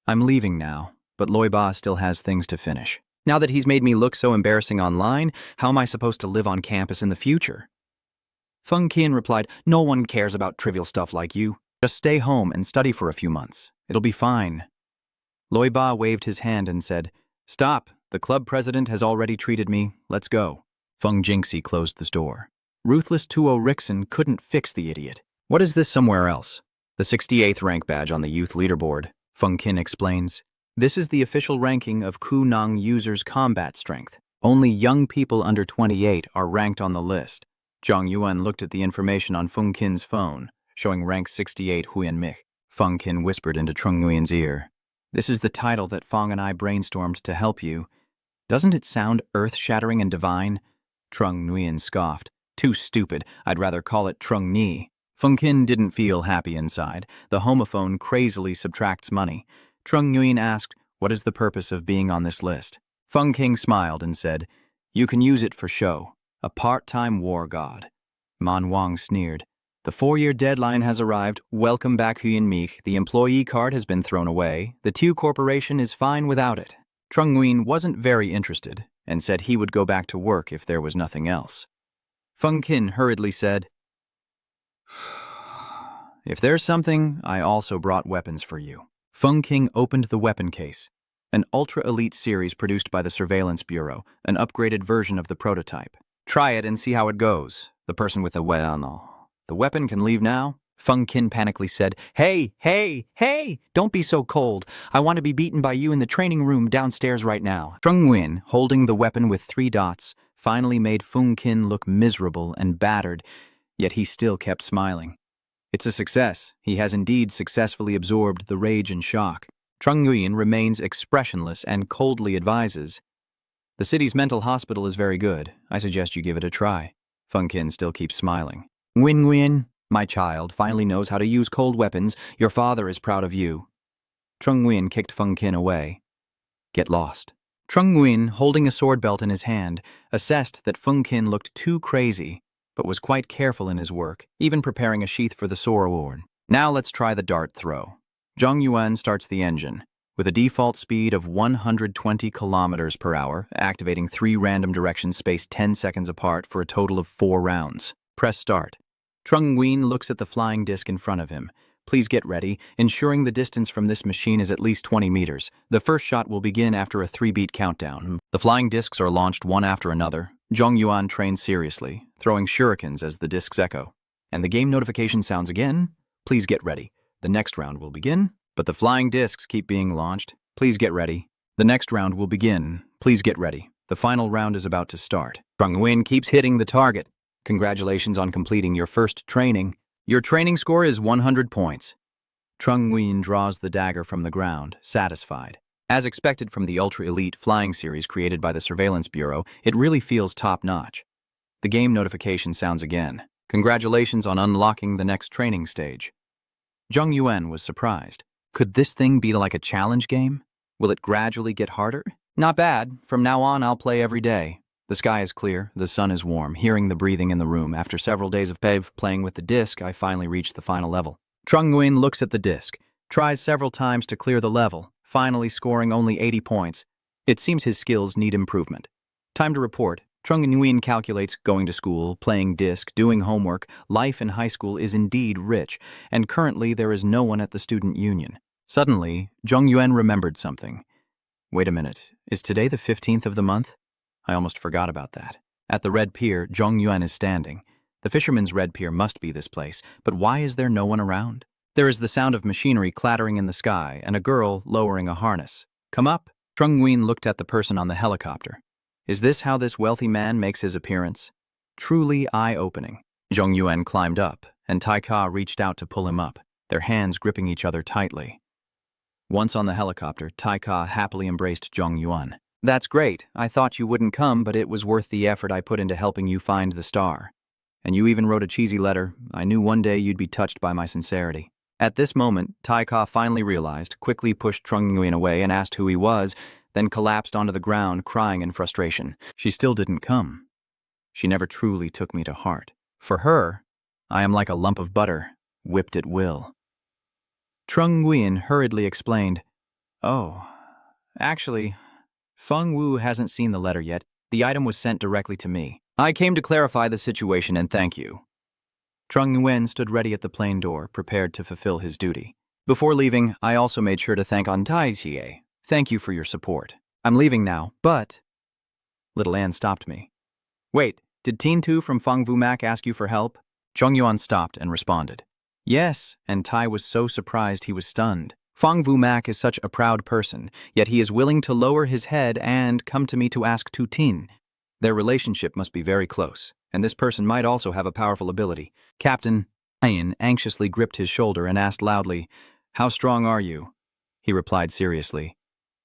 Speaker 1: I'm leaving now, but Loi Ba still has things to finish. Now that he's made me look so embarrassing online, how am I supposed to live on campus in the future? Feng Qin replied, no one cares about trivial stuff like you. Just stay home and study for a few months. It'll be fine. Loi Ba waved his hand and said, Stop, the club president has already treated me. Let's go. Feng Jingxi closed the door. Ruthless 2-0 Rixon couldn't fix the idiot. What is this somewhere else? The 68th rank badge on the youth leaderboard, Feng Qin explains. This is the official ranking of Kunang users' combat strength. Only young people under 28 are ranked on the list. Zhang Yuan looked at the information on Feng Qin's phone, showing rank 68 Huyan Mich. Feng Qin whispered into Trung Nguyen's ear. This is the title that Feng and I brainstormed to help you. Doesn't it sound earth-shattering and divine? Trung Nguyen scoffed. Too stupid, I'd rather call it Trung Ni. Feng Qin didn't feel happy inside. The homophone crazily subtracts money. Trung Nguyen asked, what is the purpose of being on this list? Feng Qin smiled and said, you can use it for show. A part-time war god. Manhwa sneered. The 4-year deadline has arrived. Welcome back, Huyen Meek. The employee card has been thrown away. The Tu Corporation is fine without it. Trung Nguyen wasn't very interested and said he would go back to work if there was nothing else. Feng Qin hurriedly said, if there's something, I also brought weapons for you. Feng Qin opened the weapon case. An ultra-elite series produced by the Surveillance Bureau, an upgraded version of the prototype. Try it and see how it goes. The person with the weapon can leave now? Feng Qin panically said, Hey, don't be so cold. I want to be beaten by you in the training room downstairs right now. Trung Nguyen, holding the weapon with 3 dots, finally made Feng Qin look miserable and battered, yet he still kept smiling. It's a success. He has indeed successfully absorbed the rage and shock. Trung Nguyen remains expressionless and coldly advises, the city's mental hospital is very good. I suggest you give it a try. Feng Qin still keeps smiling. Nguyen, my child finally knows how to use cold weapons. Your father is proud of you. Trung Nguyen kicked Feng Qin away. Get lost. Trung Nguyen, holding a sword belt in his hand, assessed that Feng Qin looked too crazy, but was quite careful in his work, even preparing a sheath for the sword. Now let's try the dart throw. Zhang Yuan starts the engine. With a default speed of 120 kilometers per hour, activating 3 random directions spaced 10 seconds apart for a total of 4 rounds. Press start. Trung Nguyen looks at the flying disc in front of him. Please get ready, ensuring the distance from this machine is at least 20 meters. The first shot will begin after a 3-beat countdown. The flying discs are launched one after another. Zhang Yuan trains seriously, throwing shurikens as the discs echo. And the game notification sounds again. Please get ready. The next round will begin. But the flying discs keep being launched. Please get ready. The next round will begin. Please get ready. The final round is about to start. Trung Nguyen keeps hitting the target. Congratulations on completing your first training. Your training score is 100 points. Trung Nguyen draws the dagger from the ground, satisfied. As expected from the ultra-elite flying series created by the Surveillance Bureau, it really feels top-notch. The game notification sounds again. Congratulations on unlocking the next training stage. Zhang Yuan was surprised. Could this thing be like a challenge game? Will it gradually get harder? Not bad. From now on, I'll play every day. The sky is clear, the sun is warm, hearing the breathing in the room. After several days of playing with the disc, I finally reached the final level. Trung Nguyen looks at the disc, tries several times to clear the level, finally scoring only 80 points. It seems his skills need improvement. Time to report. Trung Nguyen calculates going to school, playing disc, doing homework. Life in high school is indeed rich, and currently there is no one at the student union. Suddenly, Zhang Yuan remembered something. Wait a minute, is today the 15th of the month? I almost forgot about that. At the Red Pier, Zhang Yuan is standing. The Fisherman's Red Pier must be this place, but why is there no one around? There is the sound of machinery clattering in the sky and a girl lowering a harness. Come up. Trung Nguyen looked at the person on the helicopter. Is this how this wealthy man makes his appearance? Truly eye-opening. Zhang Yuan climbed up, and Tai Ka reached out to pull him up, their hands gripping each other tightly. Once on the helicopter, Tai Ka happily embraced Zhang Yuan. That's great. I thought you wouldn't come, but it was worth the effort I put into helping you find the star. And you even wrote a cheesy letter. I knew one day you'd be touched by my sincerity. At this moment, Tai Ka finally realized, quickly pushed Trung Nguyen away and asked who he was, then collapsed onto the ground, crying in frustration. She still didn't come. She never truly took me to heart. For her, I am like a lump of butter, whipped at will. Trung Nguyen hurriedly explained, Oh, actually, Feng Wu hasn't seen the letter yet. The item was sent directly to me. I came to clarify the situation and thank you. Trung Nguyen stood ready at the plane door, prepared to fulfill his duty. Before leaving, I also made sure to thank Tai Xie. Thank you for your support. I'm leaving now, but... Little Anne stopped me. Wait, did Teen Tu from Feng Vu Mac ask you for help? Zhang Yuan stopped and responded. Yes, and Tai was so surprised he was stunned. Feng Vu Mac is such a proud person, yet he is willing to lower his head and come to me to ask Tu Tin. Their relationship must be very close, and this person might also have a powerful ability. Captain Ian anxiously gripped his shoulder and asked loudly, How strong are you? He replied seriously,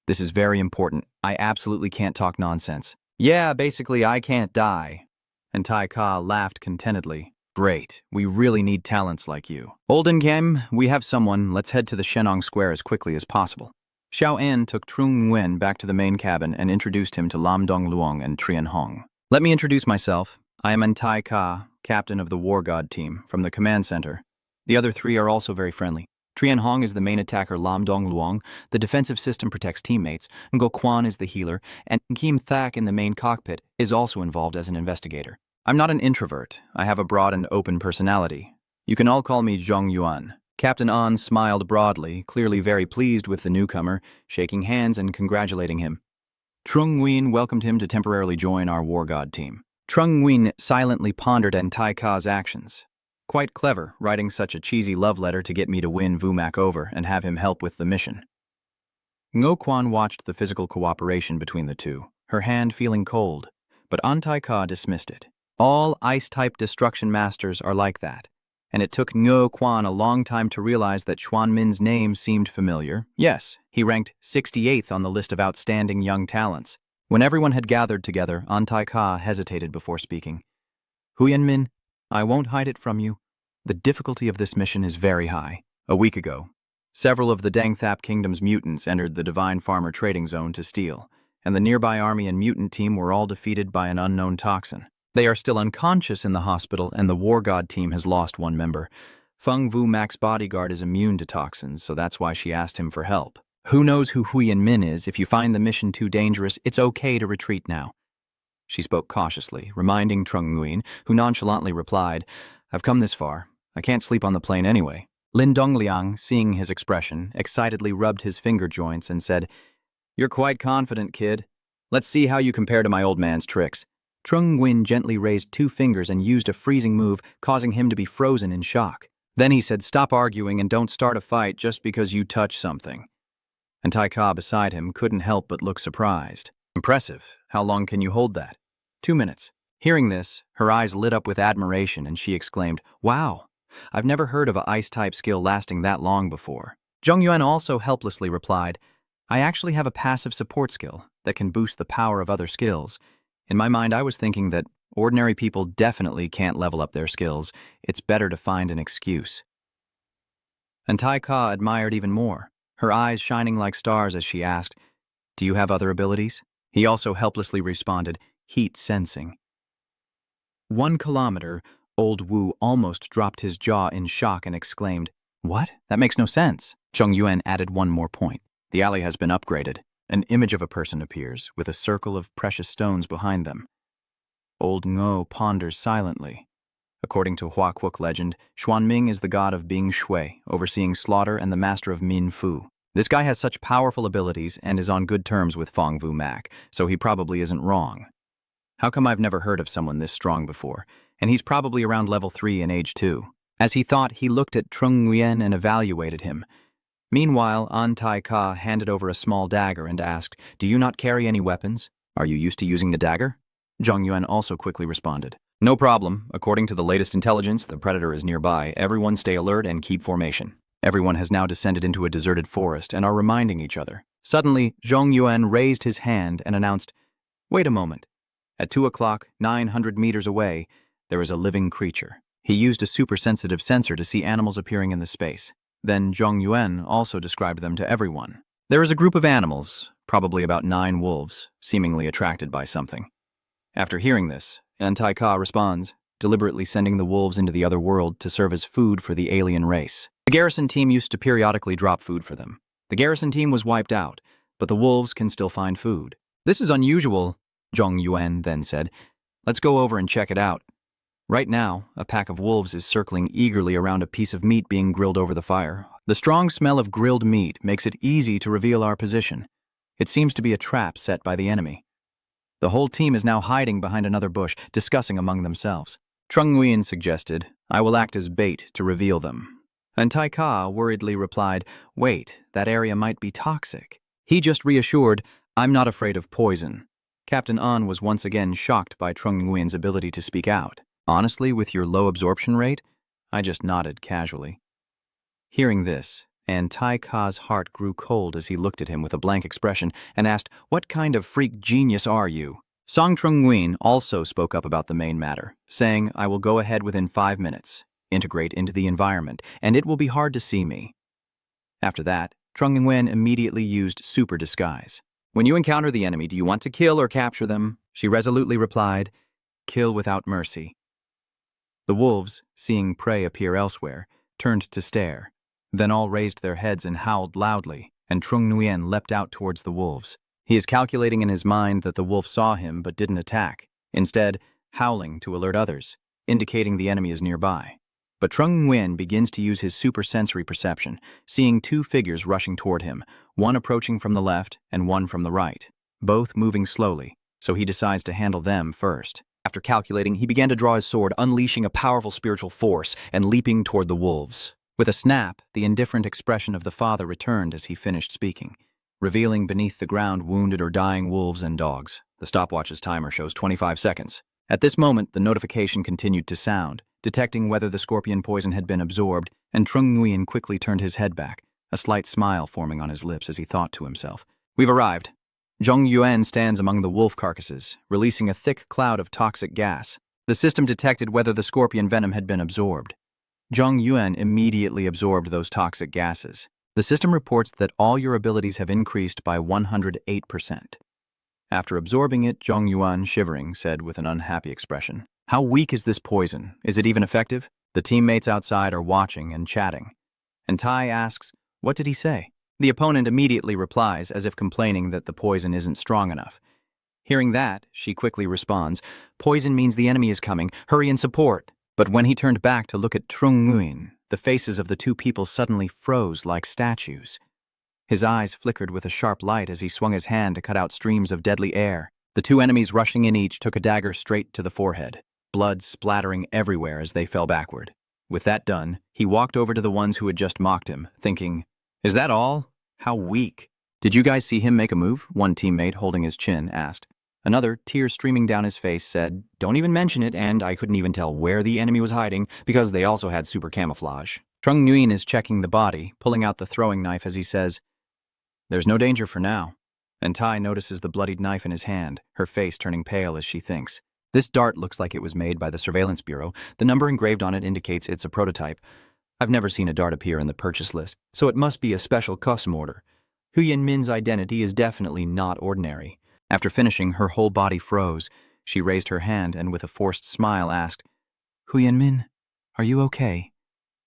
Speaker 1: This is very important. I absolutely can't talk nonsense. Yeah, basically I can't die. and Tai Ka laughed contentedly. Great, we really need talents like you. Olden Kim, we have someone, let's head to the Shenong Square as quickly as possible. Xiao An took Trung Nguyen back to the main cabin and introduced him to Lam Dong Luong and Trian Hong. Let me introduce myself. I am Tai Ka, captain of the War God team, from the command center. The other three are also very friendly. Trian Hong is the main attacker, Lam Dong Luong, the defensive system protects teammates, Ngo Quan is the healer, and Kim Thak in the main cockpit is also involved as an investigator. I'm not an introvert. I have a broad and open personality. You can all call me Zhong Yuan. Captain An smiled broadly, clearly very pleased with the newcomer, shaking hands and congratulating him. Trung Nguyen welcomed him to temporarily join our War God team. Trung Nguyen silently pondered on Tai Ka's actions. Quite clever, writing such a cheesy love letter to get me to win Vumak over and have him help with the mission. Ngo Quan watched the physical cooperation between the two, her hand feeling cold, but An Tai Ka dismissed it. All ice-type destruction masters are like that, and it took Ngo Quan a long time to realize that Xuan Min's name seemed familiar. Yes, he ranked 68th on the list of outstanding young talents. When everyone had gathered together, An Tai Ka hesitated before speaking. Huyan Min, I won't hide it from you. The difficulty of this mission is very high. A week ago, several of the Dangthap Kingdom's mutants entered the Divine Farmer trading zone to steal, and the nearby army and mutant team were all defeated by an unknown toxin. They are still unconscious in the hospital, and the War God team has lost one member. Feng Vu Mac's bodyguard is immune to toxins, so that's why she asked him for help. Who knows who Huyan Min is? If you find the mission too dangerous, it's okay to retreat now. She spoke cautiously, reminding Trung Nguyen, who nonchalantly replied, I've come this far. I can't sleep on the plane anyway. Lin Dongliang, seeing his expression, excitedly rubbed his finger joints and said, You're quite confident, kid. Let's see how you compare to my old man's tricks. Trung Nguyen gently raised 2 fingers and used a freezing move, causing him to be frozen in shock. Then he said, Stop arguing and don't start a fight just because you touch something. And Tai Ka beside him couldn't help but look surprised. Impressive. How long can you hold that? 2 minutes. Hearing this, her eyes lit up with admiration and she exclaimed, Wow, I've never heard of a ice-type skill lasting that long before. Zhong Yuan also helplessly replied, I actually have a passive support skill that can boost the power of other skills. In my mind, I was thinking that ordinary people definitely can't level up their skills. It's better to find an excuse. And Tai Ka admired even more, her eyes shining like stars as she asked, Do you have other abilities? He also helplessly responded, Heat sensing. 1 kilometer, old Wu almost dropped his jaw in shock and exclaimed, What? That makes no sense. Zhong Yuan added one more point. The alley has been upgraded. An image of a person appears, with a circle of precious stones behind them. Old Ngo ponders silently. According to Hua Kwuk legend, Xuanming is the god of Bing Shui, overseeing slaughter and the master of Min Fu. This guy has such powerful abilities and is on good terms with Feng Vu Mac, so he probably isn't wrong. How come I've never heard of someone this strong before? And he's probably around level 3 in age 2. As he thought, he looked at Trung Nguyen and evaluated him. Meanwhile, An Tai Ka handed over a small dagger and asked, Do you not carry any weapons? Are you used to using the dagger? Zhong Yuan also quickly responded, No problem. According to the latest intelligence, the predator is nearby. Everyone stay alert and keep formation. Everyone has now descended into a deserted forest and are reminding each other. Suddenly, Zhong Yuan raised his hand and announced, Wait a moment. At 2 o'clock, 900 meters away, there is a living creature. He used a super-sensitive sensor to see animals appearing in the space. Then Zhong Yuan also described them to everyone. There is a group of animals, probably about 9 wolves, seemingly attracted by something. After hearing this, An Tai Ka responds, deliberately sending the wolves into the other world to serve as food for the alien race. The garrison team used to periodically drop food for them. The garrison team was wiped out, but the wolves can still find food. This is unusual, Zhong Yuan then said. Let's go over and check it out. Right now, a pack of wolves is circling eagerly around a piece of meat being grilled over the fire. The strong smell of grilled meat makes it easy to reveal our position. It seems to be a trap set by the enemy. The whole team is now hiding behind another bush, discussing among themselves. Trung Nguyen suggested, I will act as bait to reveal them. And Tai Ka worriedly replied, Wait, that area might be toxic. He just reassured, I'm not afraid of poison. Captain An was once again shocked by Trung Nguyen's ability to speak out. Honestly, with your low absorption rate? I just nodded casually. Hearing this, and Tai Ka's heart grew cold as he looked at him with a blank expression and asked, What kind of freak genius are you? Song Trung-nguyen also spoke up about the main matter, saying, I will go ahead within 5 minutes, integrate into the environment, and it will be hard to see me. After that, Trung-nguyen immediately used super disguise. When you encounter the enemy, do you want to kill or capture them? She resolutely replied, kill without mercy. The wolves, seeing prey appear elsewhere, turned to stare. Then all raised their heads and howled loudly, and Trung-nguyen leapt out towards the wolves. He is calculating in his mind that the wolf saw him but didn't attack, instead howling to alert others, indicating the enemy is nearby. But Trung-nguyen begins to use his supersensory perception, seeing 2 figures rushing toward him, one approaching from the left and one from the right, both moving slowly, so he decides to handle them first. After calculating, he began to draw his sword, unleashing a powerful spiritual force and leaping toward the wolves. With a snap, the indifferent expression of the father returned as he finished speaking, revealing beneath the ground wounded or dying wolves and dogs. The stopwatch's timer shows 25 seconds. At this moment, the notification continued to sound, detecting whether the scorpion poison had been absorbed, and Trung-nguyen quickly turned his head back, a slight smile forming on his lips as he thought to himself. We've arrived. Zhong Yuan stands among the wolf carcasses, releasing a thick cloud of toxic gas. The system detected whether the scorpion venom had been absorbed. Zhong Yuan immediately absorbed those toxic gases. The system reports that all your abilities have increased by 108%. After absorbing it, Zhong Yuan, shivering, said with an unhappy expression, how weak is this poison? Is it even effective? The teammates outside are watching and chatting. And Tai asks, what did he say? The opponent immediately replies, as if complaining that the poison isn't strong enough. Hearing that, she quickly responds, poison means the enemy is coming, hurry and support. But when he turned back to look at Trung-nguyen, the faces of the 2 people suddenly froze like statues. His eyes flickered with a sharp light as he swung his hand to cut out streams of deadly air. The 2 enemies rushing in each took a dagger straight to the forehead, blood splattering everywhere as they fell backward. With that done, he walked over to the ones who had just mocked him, thinking, is that all? How weak. Did you guys see him make a move? One teammate, holding his chin, asked. Another, tears streaming down his face, said, don't even mention it, and I couldn't even tell where the enemy was hiding because they also had super camouflage. Trung-nguyen is checking the body, pulling out the throwing knife as he says, there's no danger for now. And Tai notices the bloodied knife in his hand, her face turning pale as she thinks. This dart looks like it was made by the Surveillance Bureau. The number engraved on it indicates it's a prototype. I've never seen a dart appear in the purchase list, so it must be a special custom order. Hu Yanmin's identity is definitely not ordinary. After finishing, her whole body froze. She raised her hand and with a forced smile asked, Hu Yanmin, are you okay?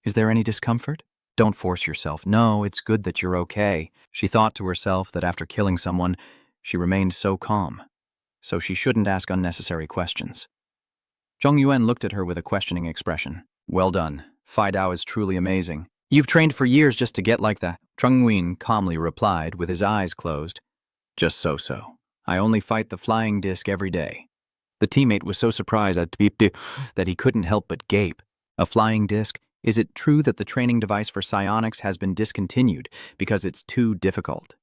Speaker 1: Is there any discomfort? Don't force yourself. No, it's good that you're okay. She thought to herself that after killing someone, she remained so calm, so she shouldn't ask unnecessary questions. Zhong Yuan looked at her with a questioning expression. Well done. Phi Dao is truly amazing. You've trained for years just to get like that. Trung-nguyen calmly replied with his eyes closed. Just so-so. I only fight the flying disc every day. The teammate was so surprised that he couldn't help but gape. A flying disc? Is it true that the training device for psionics has been discontinued because it's too difficult?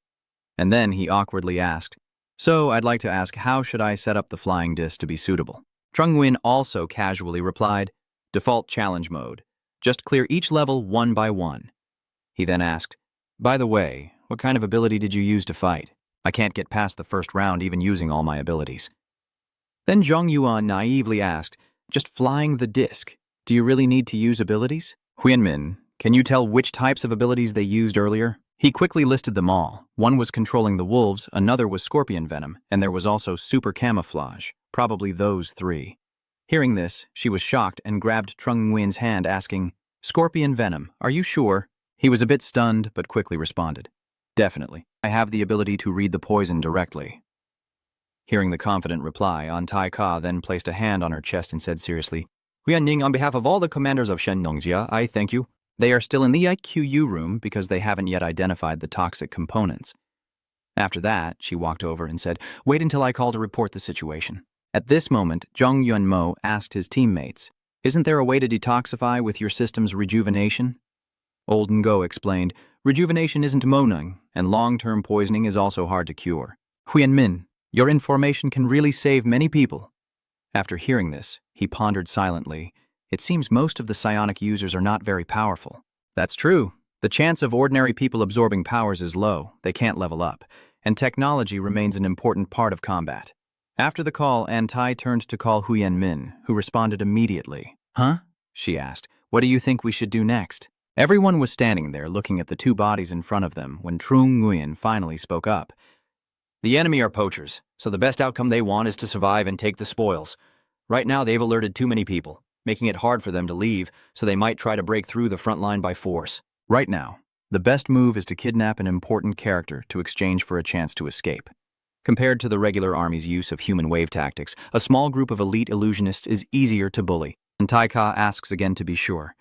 Speaker 1: And then he awkwardly asked, so I'd like to ask, how should I set up the flying disc to be suitable? Trung-nguyen also casually replied, default challenge mode. Just clear each level one by one. He then asked, by the way, what kind of ability did you use to fight? I can't get past the first round even using all my abilities. Then Zhong Yuan naively asked, just flying the disc, do you really need to use abilities? Huyanmin, can you tell which types of abilities they used earlier? He quickly listed them all. One was controlling the wolves, another was scorpion venom, and there was also super camouflage, probably those 3. Hearing this, she was shocked and grabbed Trung-nguyen's hand, asking, Scorpion venom, are you sure? He was a bit stunned, but quickly responded, definitely. I have the ability to read the poison directly. Hearing the confident reply, Tai Ka then placed a hand on her chest and said seriously, Huyanning, on behalf of all the commanders of Shenong, I thank you. They are still in the IQU room because they haven't yet identified the toxic components. After that, she walked over and said, wait until I call to report the situation. At this moment, Zhong Yuanmo asked his teammates, isn't there a way to detoxify with your system's rejuvenation? Old Ngo explained, rejuvenation isn't monung, and long-term poisoning is also hard to cure. Huyanmin, your information can really save many people. After hearing this, he pondered silently. It seems most of the psionic users are not very powerful. That's true. The chance of ordinary people absorbing powers is low, they can't level up, and technology remains an important part of combat. After the call, Antai turned to call Huyen Min, who responded immediately. Huh? She asked. What do you think we should do next? Everyone was standing there looking at the two bodies in front of them when Trung Nguyen finally spoke up. The enemy are poachers, so the best outcome they want is to survive and take the spoils. Right now they've alerted too many people, making it hard for them to leave, so they might try to break through the front line by force. Right now, the best move is to kidnap an important character to exchange for a chance to escape. Compared to the regular army's use of human wave tactics, a small group of elite illusionists is easier to bully. And Taika asks again to be sure.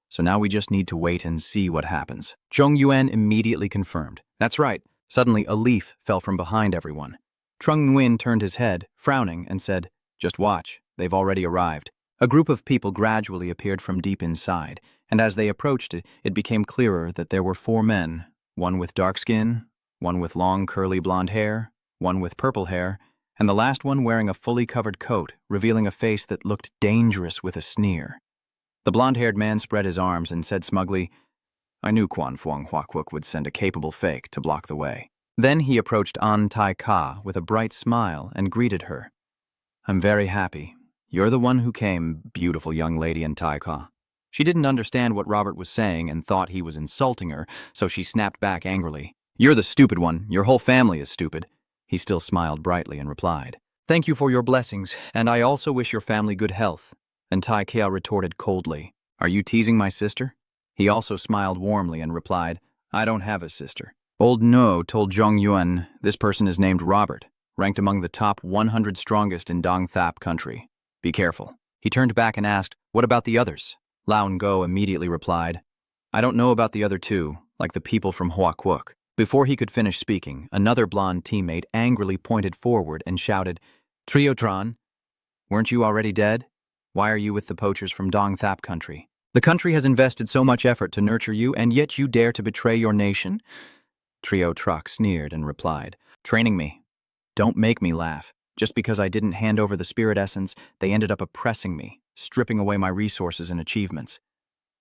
Speaker 1: So now we just need to wait and see what happens. Zhong Yuan immediately confirmed. That's right. Suddenly, a leaf fell from behind everyone. Trung Nguyen turned his head, frowning, and said, Just watch, they've already arrived. A group of people gradually appeared from deep inside, and as they approached it, it became clearer that there were 4 men, one with dark skin, one with long curly blonde hair, one with purple hair, and the last one wearing a fully covered coat, revealing a face that looked dangerous with a sneer. The blonde-haired man spread his arms and said smugly, I knew Quan Phuong Huaquoc would send a capable fake to block the way. Then he approached An Tai Ka with a bright smile and greeted her. I'm very happy. You're the one who came, beautiful young lady An Tai Ka. She didn't understand what Robert was saying and thought he was insulting her, so she snapped back angrily. You're the stupid one. Your whole family is stupid. He still smiled brightly and replied, Thank you for your blessings, and I also wish your family good health. And Tai Kia retorted coldly, Are you teasing my sister? He also smiled warmly and replied, I don't have a sister. Old No told Zhong Yuan, this person is named Robert, ranked among the top 100 strongest in Dong Thap country. Be careful. He turned back and asked, What about the others? Lao Ngo immediately replied, I don't know about the other 2, like the people from Hoa Quoc. Before he could finish speaking, another blonde teammate angrily pointed forward and shouted, Triotron, weren't you already dead? Why are you with the poachers from Dong Thap country? The country has invested so much effort to nurture you, and yet you dare to betray your nation? Trio Truck sneered and replied, Training me. Don't make me laugh. Just because I didn't hand over the spirit essence, they ended up oppressing me, stripping away my resources and achievements.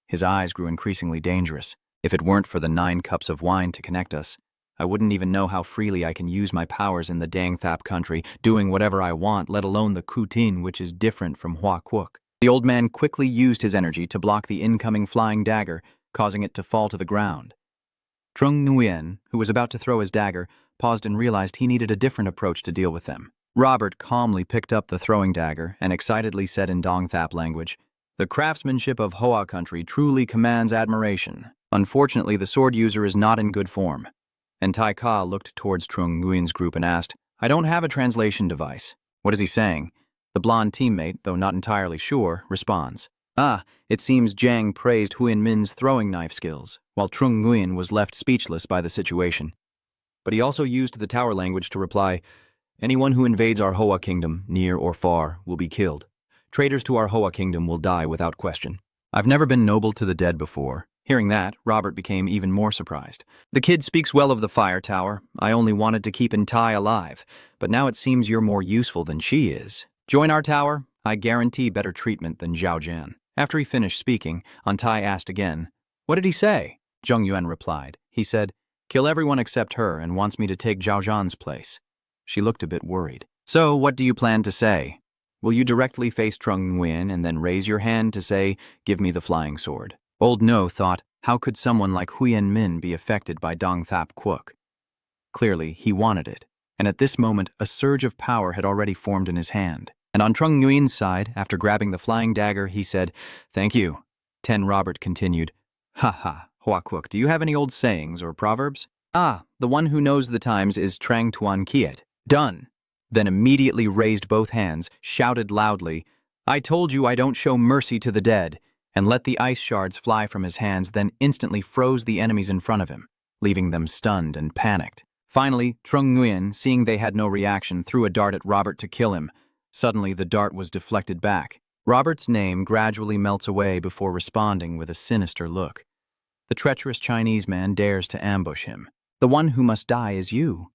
Speaker 1: His eyes grew increasingly dangerous. If it weren't for the 9 cups of wine to connect us, I wouldn't even know how freely I can use my powers in the Dang Thap country, doing whatever I want, let alone the Kutin, which is different from Hoa Quoc. The old man quickly used his energy to block the incoming flying dagger, causing it to fall to the ground. Trung Nguyen, who was about to throw his dagger, paused and realized he needed a different approach to deal with them. Robert calmly picked up the throwing dagger and excitedly said in Dong Thap language, The craftsmanship of Hoa country truly commands admiration. Unfortunately, the sword user is not in good form. And Tai Ka looked towards Trung Nguyen's group and asked, I don't have a translation device. What is he saying? The blonde teammate, though not entirely sure, responds. It seems Zhang praised Huyen Min's throwing knife skills, while Trung Nguyen was left speechless by the situation. But he also used the tower language to reply, Anyone who invades our Hoa kingdom, near or far, will be killed. Traitors to our Hoa kingdom will die without question. I've never been noble to the dead before. Hearing that, Robert became even more surprised. The kid speaks well of the fire tower. I only wanted to keep Tai alive, but now it seems you're more useful than she is. Join our tower. I guarantee better treatment than Zhao Jian. After he finished speaking, Tai asked again, What did he say? Zhong Yuan replied. He said, Kill everyone except her and wants me to take Zhao Zhan's place. She looked a bit worried. So, what do you plan to say? Will you directly face Trung Nguyen and then raise your hand to say, Give me the flying sword? Old No thought, how could someone like Huyen Min be affected by Dong Thap Quoc? Clearly, he wanted it, and at this moment, a surge of power had already formed in his hand. And on Trung Nguyen's side, after grabbing the flying dagger, he said, Thank you. Robert continued, Ha ha, Hoa Quoc, do you have any old sayings or proverbs? The one who knows the times is Trang Tuan Kiet. Done. Then immediately raised both hands, shouted loudly, I told you I don't show mercy to the dead, and let the ice shards fly from his hands, then instantly froze the enemies in front of him, leaving them stunned and panicked. Finally, Trung Nguyen, seeing they had no reaction, threw a dart at Robert to kill him. Suddenly, the dart was deflected back. Robert's name gradually melts away before responding with a sinister look. The treacherous Chinese man dares to ambush him. The one who must die is you.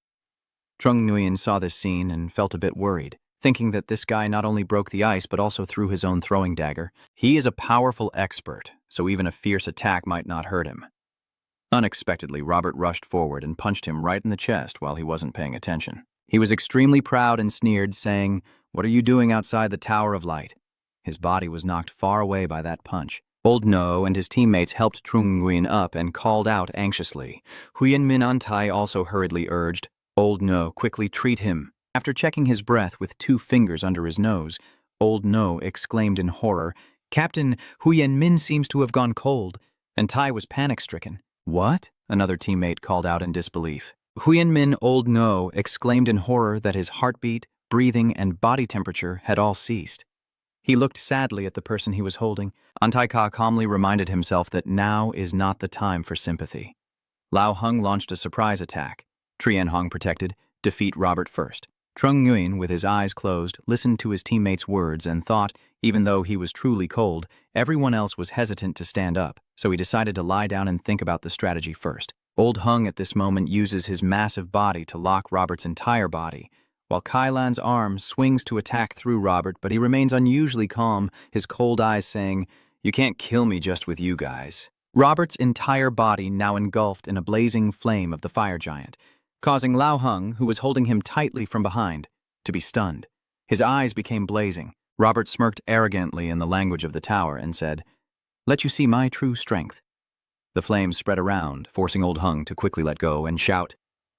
Speaker 1: Trung Nguyen saw this scene and felt a bit worried, thinking that this guy not only broke the ice but also threw his own throwing dagger. He is a powerful expert, so even a fierce attack might not hurt him. Unexpectedly, Robert rushed forward and punched him right in the chest while he wasn't paying attention. He was extremely proud and sneered, saying, "What are you doing outside the Tower of Light?" His body was knocked far away by that punch. Old No and his teammates helped Trung Nguyen up and called out anxiously. Huyen Min Antai also hurriedly urged, "Old No, quickly treat him." After checking his breath with 2 fingers under his nose, Old No exclaimed in horror, "Captain, Huyen Min seems to have gone cold." And Tai was panic-stricken. "What?" Another teammate called out in disbelief. Huyen Min Old No exclaimed in horror that his heartbeat, breathing, and body temperature had all ceased. He looked sadly at the person he was holding. Antai Ka calmly reminded himself that now is not the time for sympathy. Lao Hung launched a surprise attack. Trien Hong protected, defeat Robert first. Trung Nguyen, with his eyes closed, listened to his teammates' words and thought, even though he was truly cold, everyone else was hesitant to stand up, so he decided to lie down and think about the strategy first. Old Hung at this moment uses his massive body to lock Robert's entire body, while Kailan's arm swings to attack through Robert, but he remains unusually calm, his cold eyes saying, "You can't kill me just with you guys." Robert's entire body now engulfed in a blazing flame of the fire giant, causing Lao Hung, who was holding him tightly from behind, to be stunned. His eyes became blazing. Robert smirked arrogantly in the language of the tower and said, "Let you see my true strength." The flames spread around, forcing Old Hung to quickly let go and shout,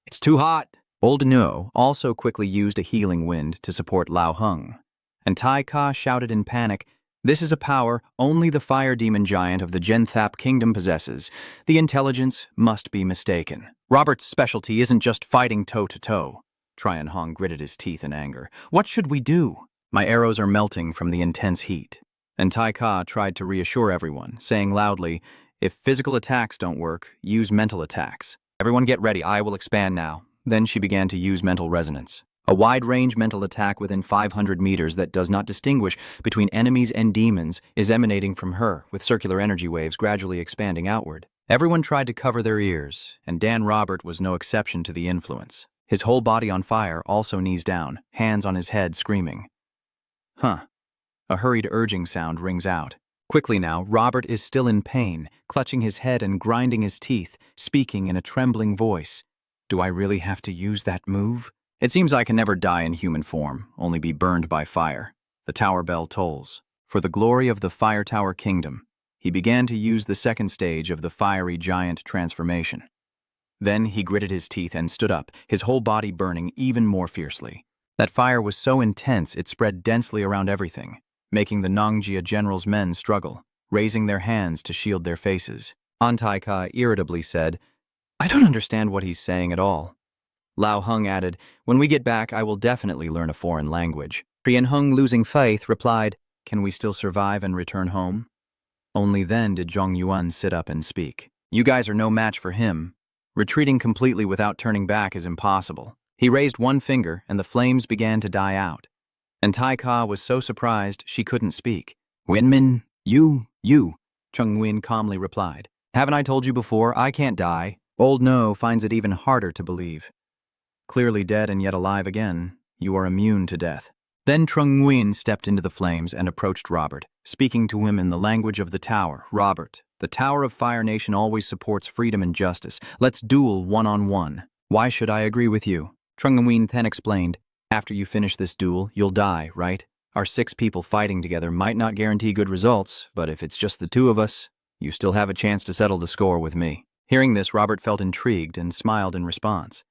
Speaker 1: "It's too hot!" Old No also quickly used a healing wind to support Lao Hung, and Tai Ka shouted in panic, "This is a power only the fire demon giant of the Genthap kingdom possesses. The intelligence must be mistaken. Robert's specialty isn't just fighting toe-to-toe." Trien Hong gritted his teeth in anger. "What should we do? My arrows are melting from the intense heat." And Tai Ka tried to reassure everyone, saying loudly, "If physical attacks don't work, use mental attacks. Everyone get ready, I will expand now." Then she began to use mental resonance, a wide-range mental attack within 500 meters that does not distinguish between enemies and demons is emanating from her, with circular energy waves gradually expanding outward. Everyone tried to cover their ears, and Dan Robert was no exception to the influence. His whole body on fire, also knees down, hands on his head, screaming. "Huh." A hurried urging sound rings out. Quickly now, Robert is still in pain, clutching his head and grinding his teeth, speaking in a trembling voice. "Do I really have to use that move? It seems I can never die in human form, only be burned by fire." The tower bell tolls. For the glory of the Fire Tower Kingdom, he began to use the second stage of the fiery giant transformation. Then he gritted his teeth and stood up, his whole body burning even more fiercely. That fire was so intense it spread densely around everything, making the Nongjia general's men struggle, raising their hands to shield their faces. Antai Ka irritably said, "I don't understand what he's saying at all." Lao Hung added, "When we get back, I will definitely learn a foreign language." Trien Hung, losing faith, replied, "Can we still survive and return home?" Only then did Zhong Yuan sit up and speak. "You guys are no match for him. Retreating completely without turning back is impossible." He raised one finger, and the flames began to die out. And Tai Ka was so surprised she couldn't speak. "Wenmin, you, Chung Nguyen calmly replied. "Haven't I told you before, I can't die." Old No finds it even harder to believe. Clearly dead and yet alive again, you are immune to death. Then Trung Nguyen stepped into the flames and approached Robert, speaking to him in the language of the tower. "Robert, the Tower of Fire Nation always supports freedom and justice. Let's duel one-on-one." "Why should I agree with you?" Trung Nguyen then explained. "After you finish this duel, you'll die, right? Our 6 people fighting together might not guarantee good results, but if it's just the 2 of us, you still have a chance to settle the score with me." Hearing this, Robert felt intrigued and smiled in response.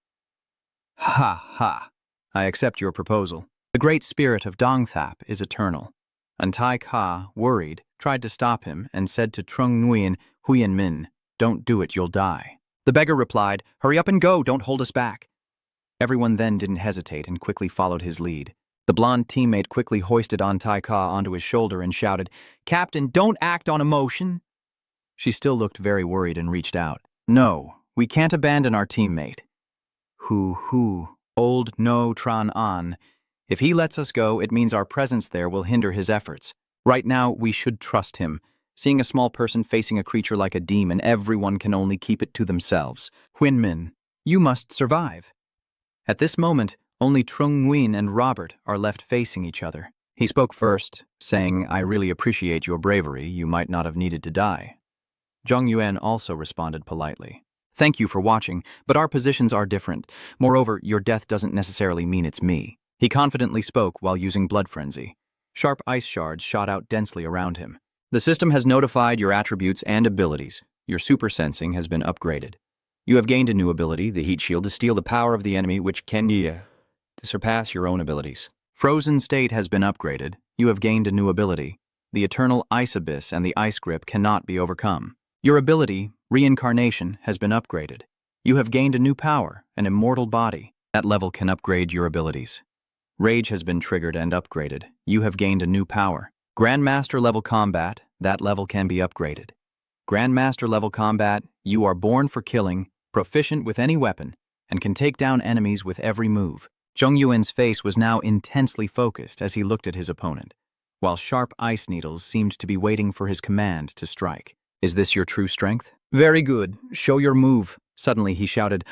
Speaker 1: "Ha ha, I accept your proposal. The great spirit of Dongthap is eternal." And Tai Ka, worried, tried to stop him and said to Trung Nguyen, "Huyen Min, don't do it, you'll die." The beggar replied, "Hurry up and go, don't hold us back." Everyone then didn't hesitate and quickly followed his lead. The blonde teammate quickly hoisted Tai Ka onto his shoulder and shouted, "Captain, don't act on emotion." She still looked very worried and reached out. "No, we can't abandon our teammate." Old No Tran An. "If he lets us go, it means our presence there will hinder his efforts. Right now, we should trust him. Seeing a small person facing a creature like a demon, everyone can only keep it to themselves. Huyen Min, you must survive." At this moment, only Trung Nguyen and Robert are left facing each other. He spoke first, saying, "I really appreciate your bravery. You might not have needed to die." Zhong Yuan also responded politely. Thank you for watching, but our positions are different. Moreover, your death doesn't necessarily mean it's me. He confidently spoke while using blood frenzy. Sharp ice shards shot out densely around him. The system has notified your attributes and abilities. Your super sensing has been upgraded. You have gained a new ability, the heat shield, to steal the power of the enemy, which can to surpass your own abilities. Frozen state has been upgraded. You have gained a new ability. The eternal ice abyss and the ice grip cannot be overcome. Your ability, reincarnation, has been upgraded. You have gained a new power, an immortal body. That level can upgrade your abilities. Rage has been triggered and upgraded. You have gained a new power. Grandmaster level combat, that level can be upgraded. Grandmaster level combat, you are born for killing, proficient with any weapon, and can take down enemies with every move. Zhong Yuan's face was now intensely focused as he looked at his opponent, while sharp ice needles seemed to be waiting for his command to strike. Is this your true strength? Very good. Show your move. Suddenly he shouted,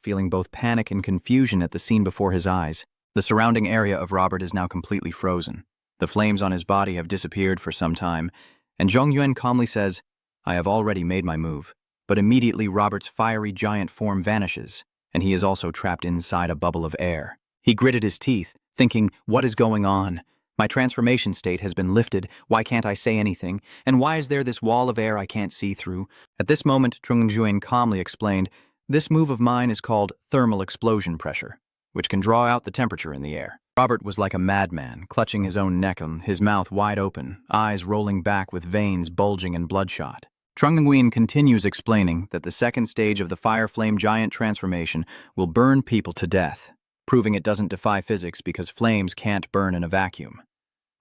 Speaker 1: feeling both panic and confusion at the scene before his eyes. The surrounding area of Robert is now completely frozen. The flames on his body have disappeared for some time, and Zhong Yuan calmly says, I have already made my move. But immediately Robert's fiery giant form vanishes, and he is also trapped inside a bubble of air. He gritted his teeth, thinking, what is going on? My transformation state has been lifted. Why can't I say anything? And why is there this wall of air I can't see through? At this moment, Trung Juan calmly explained, this move of mine is called thermal explosion pressure, which can draw out the temperature in the air. Robert was like a madman, clutching his own neck, his mouth wide open, eyes rolling back with veins bulging and bloodshot. Trung Nguyen continues explaining that the second stage of the fire flame giant transformation will burn people to death, proving it doesn't defy physics because flames can't burn in a vacuum.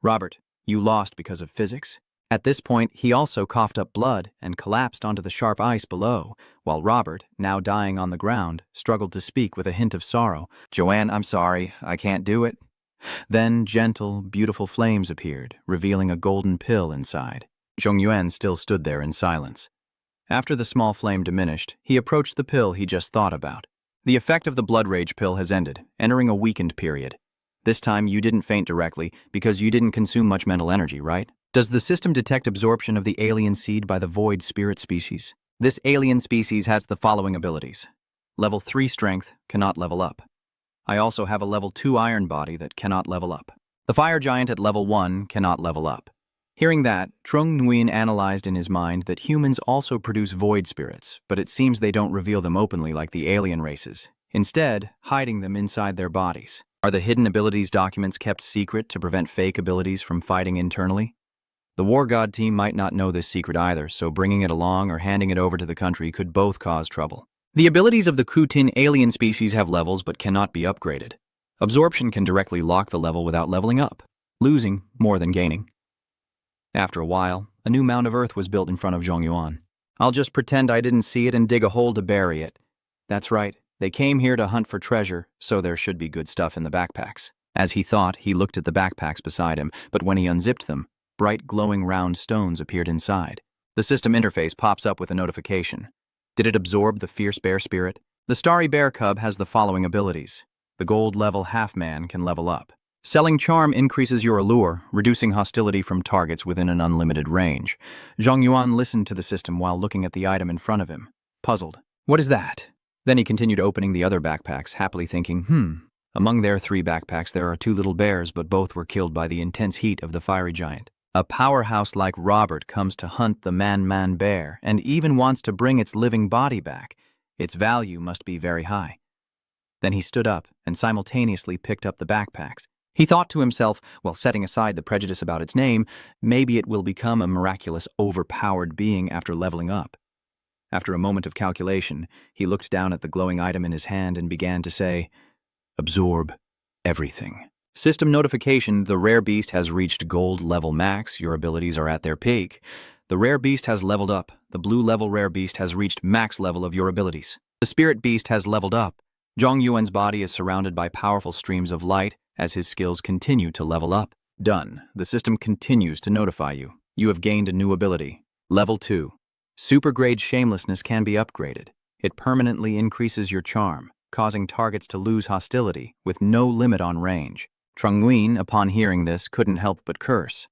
Speaker 1: Robert, you lost because of physics? At this point, he also coughed up blood and collapsed onto the sharp ice below, while Robert, now dying on the ground, struggled to speak with a hint of sorrow. Joanne, I'm sorry, I can't do it. Then gentle, beautiful flames appeared, revealing a golden pill inside. Zhong Yuan still stood there in silence. After the small flame diminished, he approached the pill he just thought about. The effect of the blood rage pill has ended, entering a weakened period. This time you didn't faint directly because you didn't consume much mental energy, right? Does the system detect absorption of the alien seed by the void spirit species? This alien species has the following abilities. Level 3 strength, cannot level up. I also have a level 2 iron body that cannot level up. The fire giant at level 1 cannot level up. Hearing that, Trung Nguyen analyzed in his mind that humans also produce void spirits, but it seems they don't reveal them openly like the alien races, instead hiding them inside their bodies. Are the hidden abilities documents kept secret to prevent fake abilities from fighting internally? The War God team might not know this secret either, so bringing it along or handing it over to the country could both cause trouble. The abilities of the Kutin alien species have levels but cannot be upgraded. Absorption can directly lock the level without leveling up, losing more than gaining. After a while, a new mound of earth was built in front of Zhong Yuan. I'll just pretend I didn't see it and dig a hole to bury it. That's right, they came here to hunt for treasure, so there should be good stuff in the backpacks. As he thought, he looked at the backpacks beside him, but when he unzipped them, bright glowing round stones appeared inside. The system interface pops up with a notification. Did it absorb the fierce bear spirit? The starry bear cub has the following abilities. The gold level half-man can level up. Selling charm increases your allure, reducing hostility from targets within an unlimited range. Zhong Yuan listened to the system while looking at the item in front of him, puzzled. What is that? Then he continued opening the other backpacks, happily thinking, Among their 3 backpacks there are 2 little bears, but both were killed by the intense heat of the fiery giant. A powerhouse like Robert comes to hunt the man bear and even wants to bring its living body back. Its value must be very high. Then he stood up and simultaneously picked up the backpacks. He thought to himself, while setting aside the prejudice about its name, maybe it will become a miraculous, overpowered being after leveling up. After a moment of calculation, he looked down at the glowing item in his hand and began to say, absorb everything. System notification, the rare beast has reached gold level max, your abilities are at their peak. The rare beast has leveled up, the blue level rare beast has reached max level of your abilities. The spirit beast has leveled up. Zhong Yuan's body is surrounded by powerful streams of light as his skills continue to level up. Done. The system continues to notify you. You have gained a new ability. Level 2. Supergrade Shamelessness can be upgraded. It permanently increases your charm, causing targets to lose hostility with no limit on range. Trung Nguyen, upon hearing this, couldn't help but curse.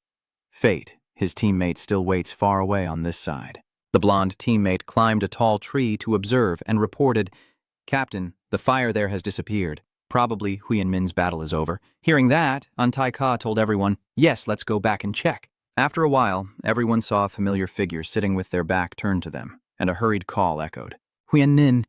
Speaker 1: Fate, his teammate, still waits far away on this side. The blonde teammate climbed a tall tree to observe and reported, "Captain, the fire there has disappeared. Probably Huyen Min's battle is over." Hearing that, Antai Ka told everyone, "Yes, let's go back and check." After a while, everyone saw a familiar figure sitting with their back turned to them, and a hurried call echoed. "Huyen Min,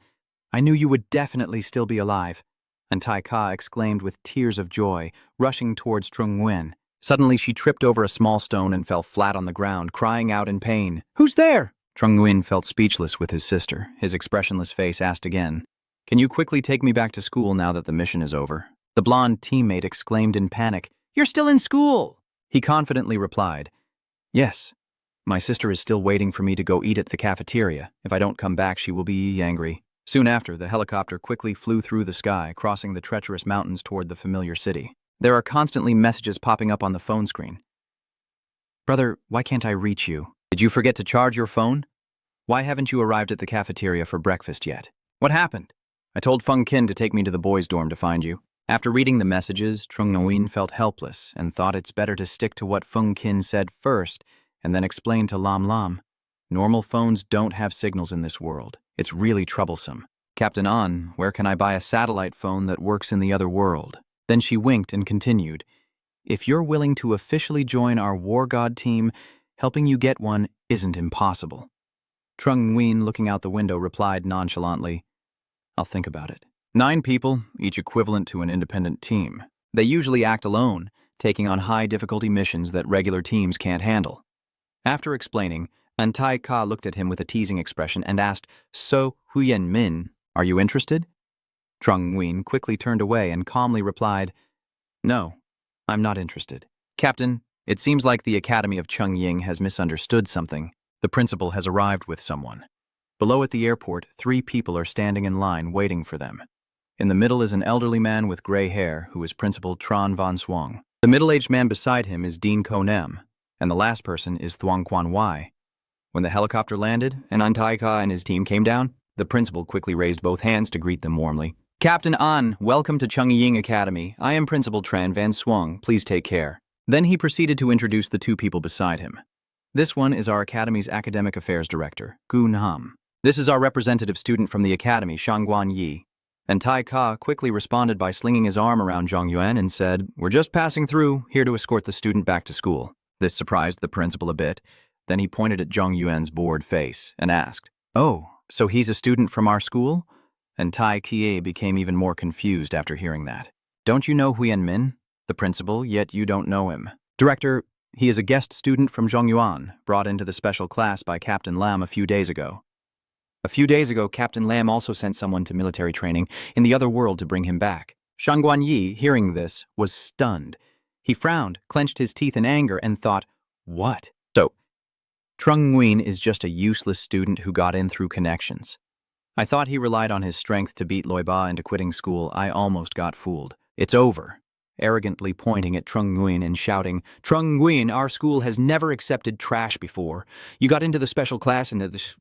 Speaker 1: I knew you would definitely still be alive," Antai Ka exclaimed with tears of joy, rushing towards Trung Nguyen. Suddenly, she tripped over a small stone and fell flat on the ground, crying out in pain. "Who's there?" Trung Nguyen felt speechless with his sister. His expressionless face asked again, "Can you quickly take me back to school now that the mission is over?" The blonde teammate exclaimed in panic, "You're still in school!" He confidently replied, "Yes. My sister is still waiting for me to go eat at the cafeteria. If I don't come back, she will be angry." Soon after, the helicopter quickly flew through the sky, crossing the treacherous mountains toward the familiar city. There are constantly messages popping up on the phone screen. "Brother, why can't I reach you? Did you forget to charge your phone? Why haven't you arrived at the cafeteria for breakfast yet? What happened? I told Feng Qin to take me to the boys' dorm to find you." After reading the messages, Trung Nguyen felt helpless and thought it's better to stick to what Feng Qin said first and then explain to Lam Lam. Normal phones don't have signals in this world. It's really troublesome. "Captain An, where can I buy a satellite phone that works in the other world?" Then she winked and continued, "If you're willing to officially join our war god team, helping you get one isn't impossible." Trung Nguyen, looking out the window, replied nonchalantly, "I'll think about it." 9 people, each equivalent to an independent team. They usually act alone, taking on high-difficulty missions that regular teams can't handle. After explaining, Antai Ka looked at him with a teasing expression and asked, "So, Huyen Min, are you interested?" Trung Nguyen quickly turned away and calmly replied, "No, I'm not interested." "Captain, it seems like the Academy of Chungying has misunderstood something. The principal has arrived with someone. Below at the airport, 3 people are standing in line waiting for them. In the middle is an elderly man with gray hair who is Principal Tran Van Swang. The middle-aged man beside him is Dean Ko Nem, and the last person is Thuong Quan Wai." When the helicopter landed and Antai Ka and his team came down, the principal quickly raised both hands to greet them warmly. "Captain An, welcome to Chungying Academy. I am Principal Tran Van Swang. Please take care." Then he proceeded to introduce the 2 people beside him. "This one is our Academy's Academic Affairs Director, Gu Nam. This is our representative student from the Academy, Shangguan Yi." And Tai Ka quickly responded by slinging his arm around Zhang Yuan and said, "We're just passing through, here to escort the student back to school." This surprised the principal a bit. Then he pointed at Zhang Yuan's bored face and asked, "Oh, so he's a student from our school?" And Tai Kie became even more confused after hearing that. "Don't you know Huyen Min, the principal, yet you don't know him?" "Director, he is a guest student from Zhongyuan, brought into the special class by Captain Lam a few days ago." A few days ago, Captain Lam also sent someone to military training in the other world to bring him back. Shangguan Yi, hearing this, was stunned. He frowned, clenched his teeth in anger, and thought, "What? So, Trung Nguyen is just a useless student who got in through connections. I thought he relied on his strength to beat Loi Ba into quitting school. I almost got fooled. It's over." Arrogantly pointing at Trung Nguyen and shouting, "Trung Nguyen, our school has never accepted trash before. You got into the special class and the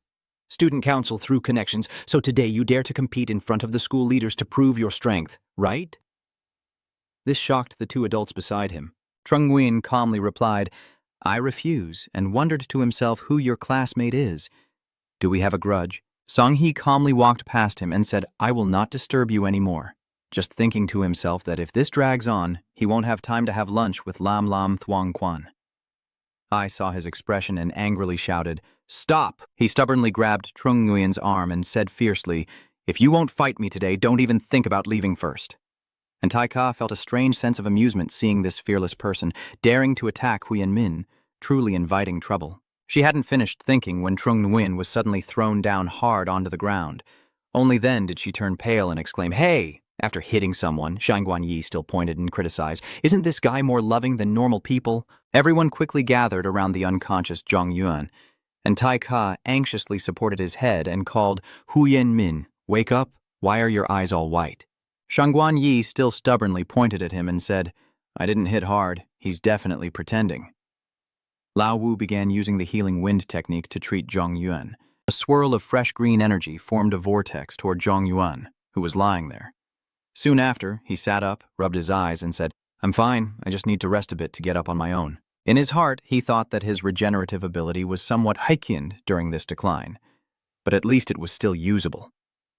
Speaker 1: student council through connections, so today you dare to compete in front of the school leaders to prove your strength, right?" This shocked the 2 adults beside him. Trung Nguyen calmly replied, "I refuse," and wondered to himself who your classmate is. "Do we have a grudge?" Song Hee calmly walked past him and said, "I will not disturb you anymore," just thinking to himself that if this drags on, he won't have time to have lunch with Lam Lam Thuong Quan. I saw his expression and angrily shouted, "Stop!" He stubbornly grabbed Trung Nguyen's arm and said fiercely, "If you won't fight me today, don't even think about leaving first." And Tai Ka felt a strange sense of amusement seeing this fearless person daring to attack Huyen Min, truly inviting trouble. She hadn't finished thinking when Trung Nguyen was suddenly thrown down hard onto the ground. Only then did she turn pale and exclaim, "Hey!" After hitting someone, Shangguan Yi still pointed and criticized, "Isn't this guy more loving than normal people?" Everyone quickly gathered around the unconscious Zhang Yuan, and Tai Ka anxiously supported his head and called, "Huyen Min, wake up, why are your eyes all white?" Shangguan Yi still stubbornly pointed at him and said, "I didn't hit hard, he's definitely pretending." Lao Wu began using the healing wind technique to treat Zhang Yuan. A swirl of fresh green energy formed a vortex toward Zhang Yuan, who was lying there. Soon after, he sat up, rubbed his eyes, and said, "I'm fine, I just need to rest a bit to get up on my own." In his heart, he thought that his regenerative ability was somewhat heightened during this decline, but at least it was still usable.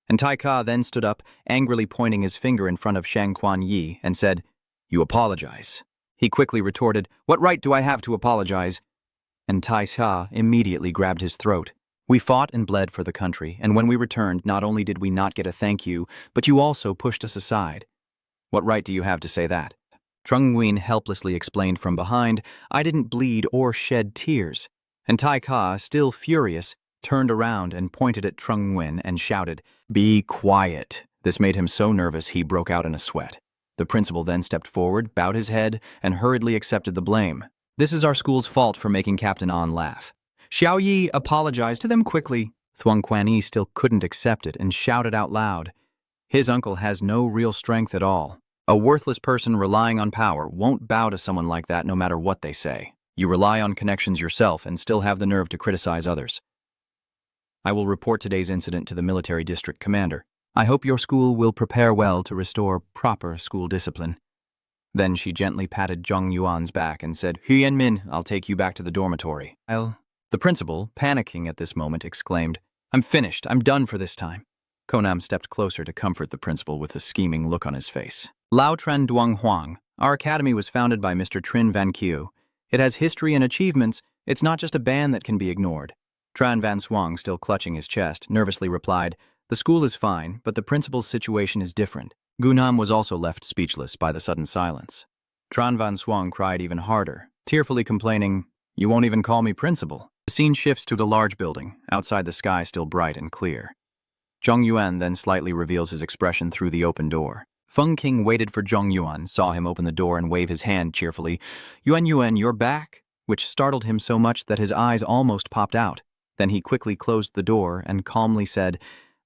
Speaker 1: And Tai Ka then stood up, angrily pointing his finger in front of Shang Quan Yi, and said, "You apologize." He quickly retorted, "What right do I have to apologize?" And Tai Ka immediately grabbed his throat. "We fought and bled for the country, and when we returned, not only did we not get a thank you, but you also pushed us aside. What right do you have to say that?" Trung Nguyen helplessly explained from behind, "I didn't bleed or shed tears." And Tai Ka, still furious, turned around and pointed at Trung Nguyen and shouted, "Be quiet." This made him so nervous he broke out in a sweat. The principal then stepped forward, bowed his head, and hurriedly accepted the blame. "This is our school's fault for making Captain An laugh." Xiao Yi apologized to them quickly. Thuong Quan Yi still couldn't accept it and shouted out loud, "His uncle has no real strength at all. A worthless person relying on power won't bow to someone like that no matter what they say. You rely on connections yourself and still have the nerve to criticize others. I will report today's incident to the military district commander. I hope your school will prepare well to restore proper school discipline." Then she gently patted Zhong Yuan's back and said, "Huyen Min, I'll take you back to the dormitory." The principal, panicking at this moment, exclaimed, "I'm finished. I'm done for this time." Konam stepped closer to comfort the principal with a scheming look on his face. "Lao Tren Duong Huang, our academy was founded by Mr. Trin Van Kieu. It has history and achievements. It's not just a band that can be ignored." Tran Van Swang, still clutching his chest, nervously replied, "The school is fine, but the principal's situation is different." Gunam was also left speechless by the sudden silence. Tran Van Swang cried even harder, tearfully complaining, "You won't even call me principal." The scene shifts to the large building, outside the sky still bright and clear. Zhong Yuan then slightly reveals his expression through the open door. Feng King waited for Zhong Yuan, saw him open the door and wave his hand cheerfully. "Yuan Yuan, you're back?" Which startled him so much that his eyes almost popped out. Then he quickly closed the door and calmly said,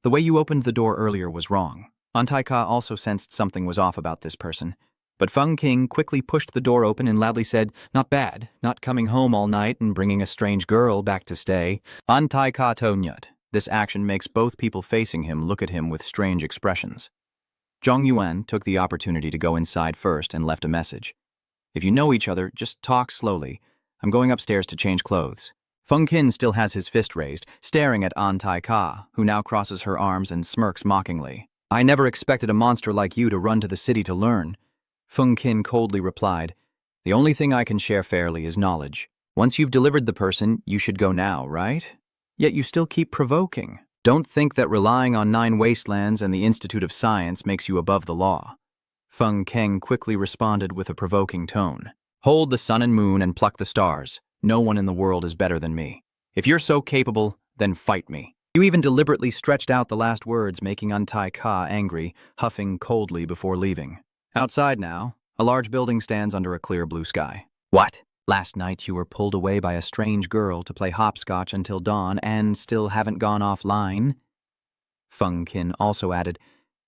Speaker 1: "The way you opened the door earlier was wrong." Antai Ka also sensed something was off about this person. But Feng King quickly pushed the door open and loudly said, "Not bad, not coming home all night and bringing a strange girl back to stay." Antai Ka Tonyut. This action makes both people facing him look at him with strange expressions. Zhong Yuan took the opportunity to go inside first and left a message. "If you know each other, just talk slowly. I'm going upstairs to change clothes." Feng Kin still has his fist raised, staring at Antai Ka, who now crosses her arms and smirks mockingly. "I never expected a monster like you to run to the city to learn." Feng Kin coldly replied, "The only thing I can share fairly is knowledge. Once you've delivered the person, you should go now, right? Yet you still keep provoking. Don't think that relying on 9 wastelands and the Institute of Science makes you above the law." Feng Keng quickly responded with a provoking tone. "Hold the sun and moon and pluck the stars. No one in the world is better than me. If you're so capable, then fight me." You even deliberately stretched out the last words, making Antai Ka angry, huffing coldly before leaving. Outside now, a large building stands under a clear blue sky. "What? Last night you were pulled away by a strange girl to play hopscotch until dawn and still haven't gone offline?" Feng Kin also added,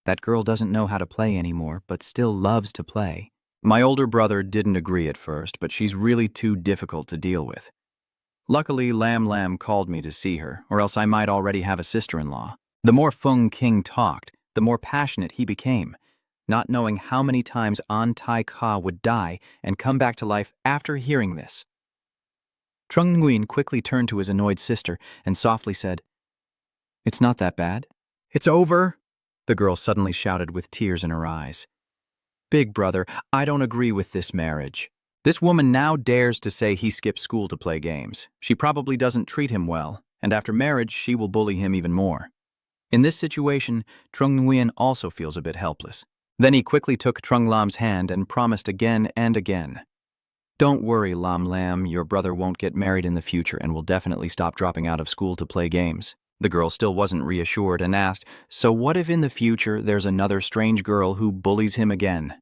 Speaker 1: "That girl doesn't know how to play anymore, but still loves to play. My older brother didn't agree at first, but she's really too difficult to deal with. Luckily, Lam Lam called me to see her, or else I might already have a sister-in-law." The more Feng King talked, the more passionate he became, not knowing how many times An Tai Ka would die and come back to life after hearing this. Trung Nguyen quickly turned to his annoyed sister and softly said, "It's not that bad." "It's over," the girl suddenly shouted with tears in her eyes. "Big brother, I don't agree with this marriage. This woman now dares to say he skipped school to play games. She probably doesn't treat him well, and after marriage, she will bully him even more." In this situation, Trung Nguyen also feels a bit helpless. Then he quickly took Trung Lam's hand and promised again and again, "Don't worry, Lam Lam, your brother won't get married in the future and will definitely stop dropping out of school to play games." The girl still wasn't reassured and asked, "So what if in the future there's another strange girl who bullies him again?"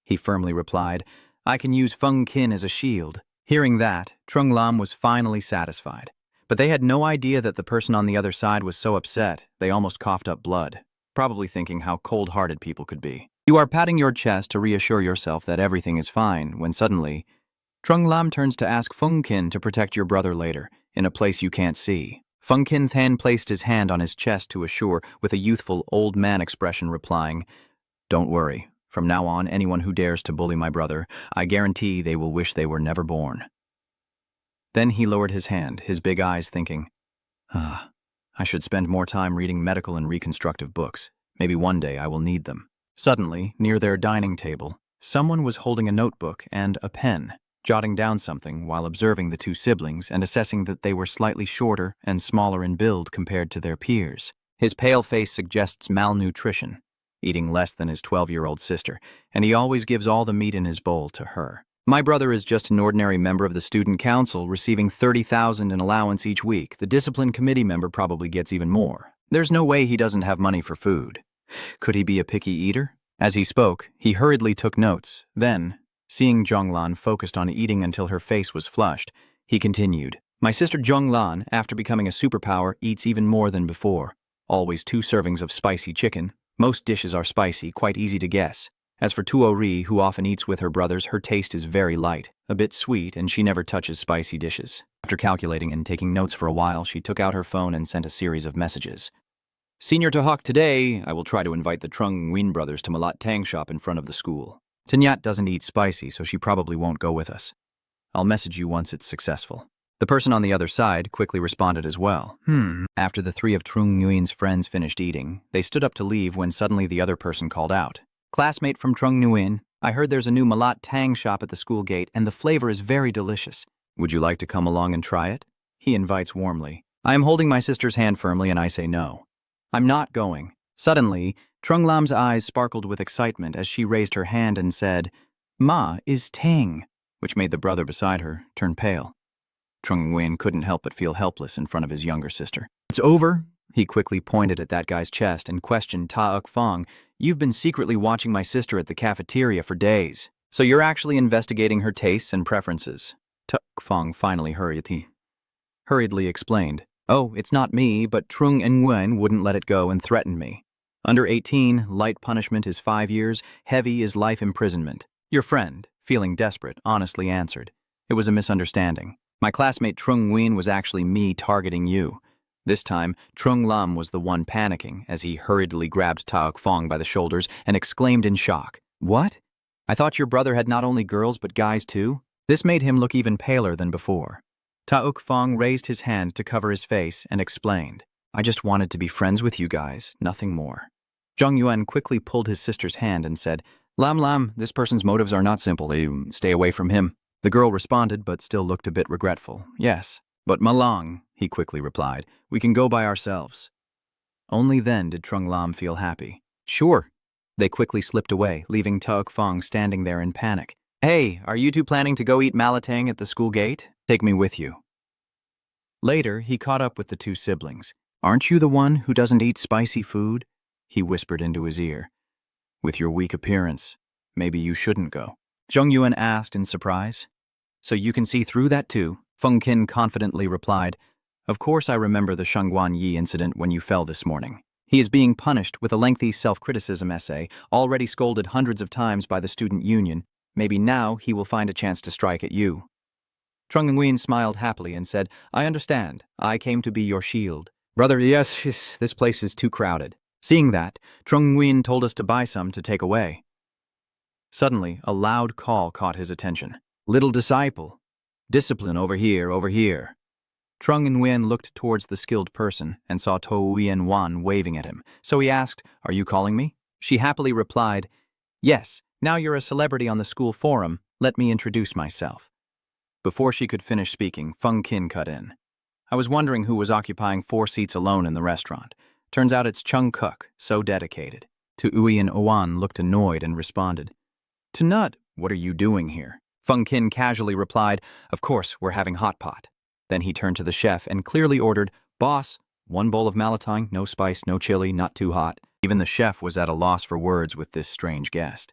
Speaker 1: He firmly replied, "I can use Feng Kin as a shield." Hearing that, Trung Lam was finally satisfied. But they had no idea that the person on the other side was so upset, they almost coughed up blood, probably thinking how cold-hearted people could be. You are patting your chest to reassure yourself that everything is fine, when suddenly, Trung Lam turns to ask Feng Kin to protect your brother later, in a place you can't see. Feng Kin then placed his hand on his chest to assure, with a youthful old man expression replying, "Don't worry. From now on, anyone who dares to bully my brother, I guarantee they will wish they were never born." Then he lowered his hand, his big eyes thinking, I should spend more time reading medical and reconstructive books. Maybe one day I will need them. Suddenly, near their dining table, someone was holding a notebook and a pen, jotting down something while observing the two siblings and assessing that they were slightly shorter and smaller in build compared to their peers. His pale face suggests malnutrition, eating less than his 12-year-old sister, and he always gives all the meat in his bowl to her. My brother is just an ordinary member of the student council receiving $30,000 in allowance each week. The discipline committee member probably gets even more. There's no way he doesn't have money for food. Could he be a picky eater? As he spoke, he hurriedly took notes. Then, seeing Zhonglan focused on eating until her face was flushed, he continued. My sister Zhonglan, after becoming a superpower, eats even more than before. Always 2 servings of spicy chicken. Most dishes are spicy, quite easy to guess. As for Tuo-ri, who often eats with her brothers, her taste is very light, a bit sweet, and she never touches spicy dishes. After calculating and taking notes for a while, she took out her phone and sent a series of messages. Senior Tahok, today, I will try to invite the Trung Nguyen brothers to Malat Tang shop in front of the school. Tanyat doesn't eat spicy, so she probably won't go with us. I'll message you once it's successful. The person on the other side quickly responded as well. After the 3 of Trung Nguyen's friends finished eating, they stood up to leave when suddenly the other person called out. Classmate from Trung Nguyen, I heard there's a new Malat Tang shop at the school gate and the flavor is very delicious. Would you like to come along and try it? He invites warmly. I am holding my sister's hand firmly and I say no. I'm not going. Suddenly, Trung Lam's eyes sparkled with excitement as she raised her hand and said, Ma is Tang, which made the brother beside her turn pale. Trung Nguyen couldn't help but feel helpless in front of his younger sister. It's over. He quickly pointed at that guy's chest and questioned Ta Uk Fong. You've been secretly watching my sister at the cafeteria for days. So you're actually investigating her tastes and preferences. Ta Uk Fong finally hurriedly explained. Oh, it's not me, but Trung Nguyen wouldn't let it go and threatened me. Under 18, light punishment is 5 years, heavy is life imprisonment. Your friend, feeling desperate, honestly answered. It was a misunderstanding. My classmate Trung Nguyen was actually me targeting you. This time, Trung Lam was the one panicking as he hurriedly grabbed Ta Uk Fong by the shoulders and exclaimed in shock. What? I thought your brother had not only girls but guys too? This made him look even paler than before. Ta Uk Fong raised his hand to cover his face and explained. I just wanted to be friends with you guys, nothing more. Zhang Yuan quickly pulled his sister's hand and said, Lam, this person's motives are not simple. Stay away from him. The girl responded but still looked a bit regretful. Yes, but Malang, he quickly replied, we can go by ourselves. Only then did Trung Lam feel happy. Sure. They quickly slipped away, leaving Ta Uk Fong standing there in panic. Hey, are you two planning to go eat malatang at the school gate? Take me with you. Later, he caught up with the two siblings. Aren't you the one who doesn't eat spicy food? He whispered into his ear. With your weak appearance, maybe you shouldn't go. Zhong Yuan asked in surprise. So you can see through that too? Feng Qin confidently replied. Of course I remember the Shangguan Yi incident when you fell this morning. He is being punished with a lengthy self-criticism essay, already scolded hundreds of times by the student union. Maybe now he will find a chance to strike at you. Trung Nguyen smiled happily and said, I understand. I came to be your shield. Brother, yes, this place is too crowded. Seeing that, Trung Nguyen told us to buy some to take away. Suddenly, a loud call caught his attention. Little disciple. Discipline over here, over here. Trung Nguyen looked towards the skilled person and saw To Uyen Wan waving at him, so he asked, Are you calling me? She happily replied, Yes, now you're a celebrity on the school forum. Let me introduce myself. Before she could finish speaking, Feng Qin cut in. I was wondering who was occupying 4 seats alone in the restaurant. Turns out it's Chung Kuk, so dedicated. To Uyen Owan looked annoyed and responded. To Nut, what are you doing here? Feng Qin casually replied, Of course, we're having hot pot. Then he turned to the chef and clearly ordered, Boss, 1 bowl of malatang, no spice, no chili, not too hot. Even the chef was at a loss for words with this strange guest.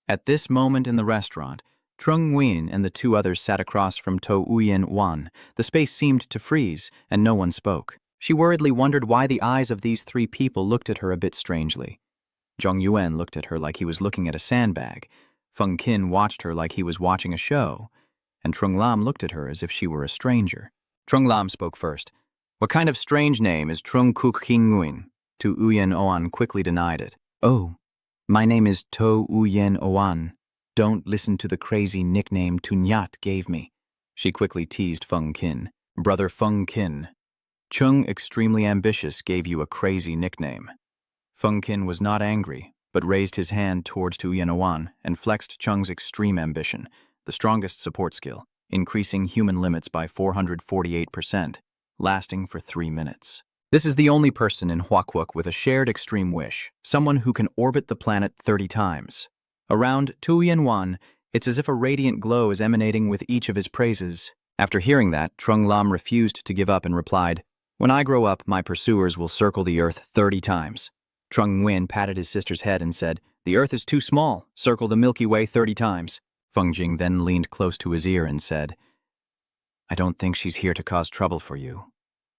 Speaker 1: At this moment in the restaurant, Trung Nguyen and the 2 others sat across from To Uyen Wan. The space seemed to freeze, and no one spoke. She worriedly wondered why the eyes of these 3 people looked at her a bit strangely. Zhong Yuan looked at her like he was looking at a sandbag. Feng Qin watched her like he was watching a show, and Trung Lam looked at her as if she were a stranger. Trung Lam spoke first. What kind of strange name is Trung Kuk King Nguyen? To Uyen Oan quickly denied it. Oh, my name is To Uyen Oan. Don't listen to the crazy nickname Tunyat gave me. She quickly teased Feng Qin. Brother Feng Qin. Chung, extremely ambitious, gave you a crazy nickname. Feng Qin was not angry, but raised his hand towards Tu Yenowan and flexed Chung's extreme ambition, the strongest support skill, increasing human limits by 448%, lasting for 3 minutes. This is the only person in Huaquoc with a shared extreme wish, someone who can orbit the planet 30 times. Around Tu Yenowan, it's as if a radiant glow is emanating with each of his praises. After hearing that, Trung Lam refused to give up and replied, "When I grow up, my pursuers will circle the earth 30 times. Trung Nguyen patted his sister's head and said, "The earth is too small. Circle the Milky Way 30 times. Feng Jing then leaned close to his ear and said, "I don't think she's here to cause trouble for you."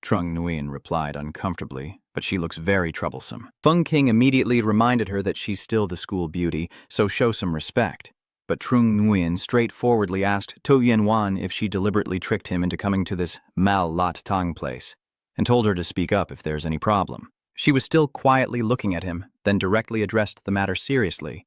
Speaker 1: Trung Nguyen replied uncomfortably, "But she looks very troublesome." Feng King immediately reminded her that she's still the school beauty, so show some respect. But Trung Nguyen straightforwardly asked To Yenwan if she deliberately tricked him into coming to this Mal Lat Tang place, and told her to speak up if there's any problem. She was still quietly looking at him, then directly addressed the matter seriously.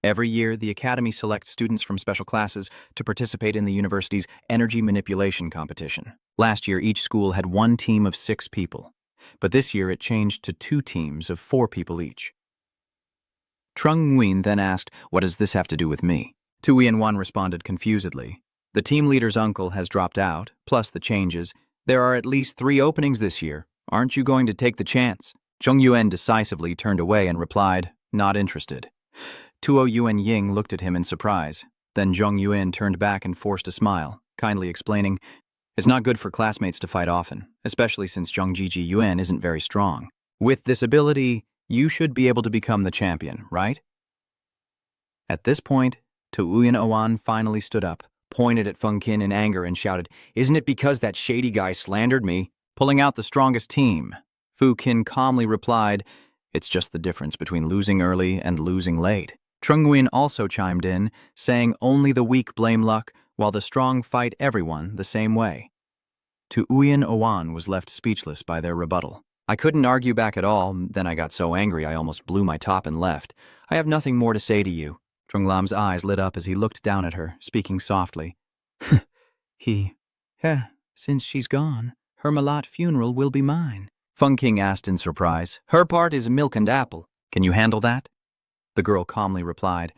Speaker 1: Every year, the Academy selects students from special classes to participate in the university's energy manipulation competition. Last year, each school had one team of 6 people, but this year it changed to 2 teams of 4 people each. Trung Nguyen then asked, "What does this have to do with me?" Tu Yenwan responded confusedly, "The team leader's uncle has dropped out, plus the changes. There are at least 3 openings this year. Aren't you going to take the chance?" Zhong Yuan decisively turned away and replied, "Not interested." Tuo Yuan Ying looked at him in surprise. Then Zhong Yuan turned back and forced a smile, kindly explaining, "It's not good for classmates to fight often, especially since Zhong Jiji Yuan isn't very strong. With this ability, you should be able to become the champion, right?" At this point, Tuuyan Owan finally stood up, pointed at Feng Qin in anger and shouted, "Isn't it because that shady guy slandered me?" Pulling out the strongest team, Fu Qin calmly replied, "It's just the difference between losing early and losing late." Trung Nguyen also chimed in, saying only the weak blame luck, while the strong fight everyone the same way. Tuuyan Owan was left speechless by their rebuttal. "I couldn't argue back at all, then I got so angry I almost blew my top and left. I have nothing more to say to you." Trung Lam's eyes lit up as he looked down at her, speaking softly. Since she's gone, her Malat funeral will be mine." Feng King asked in surprise, "Her part is milk and apple. Can you handle that?" The girl calmly replied,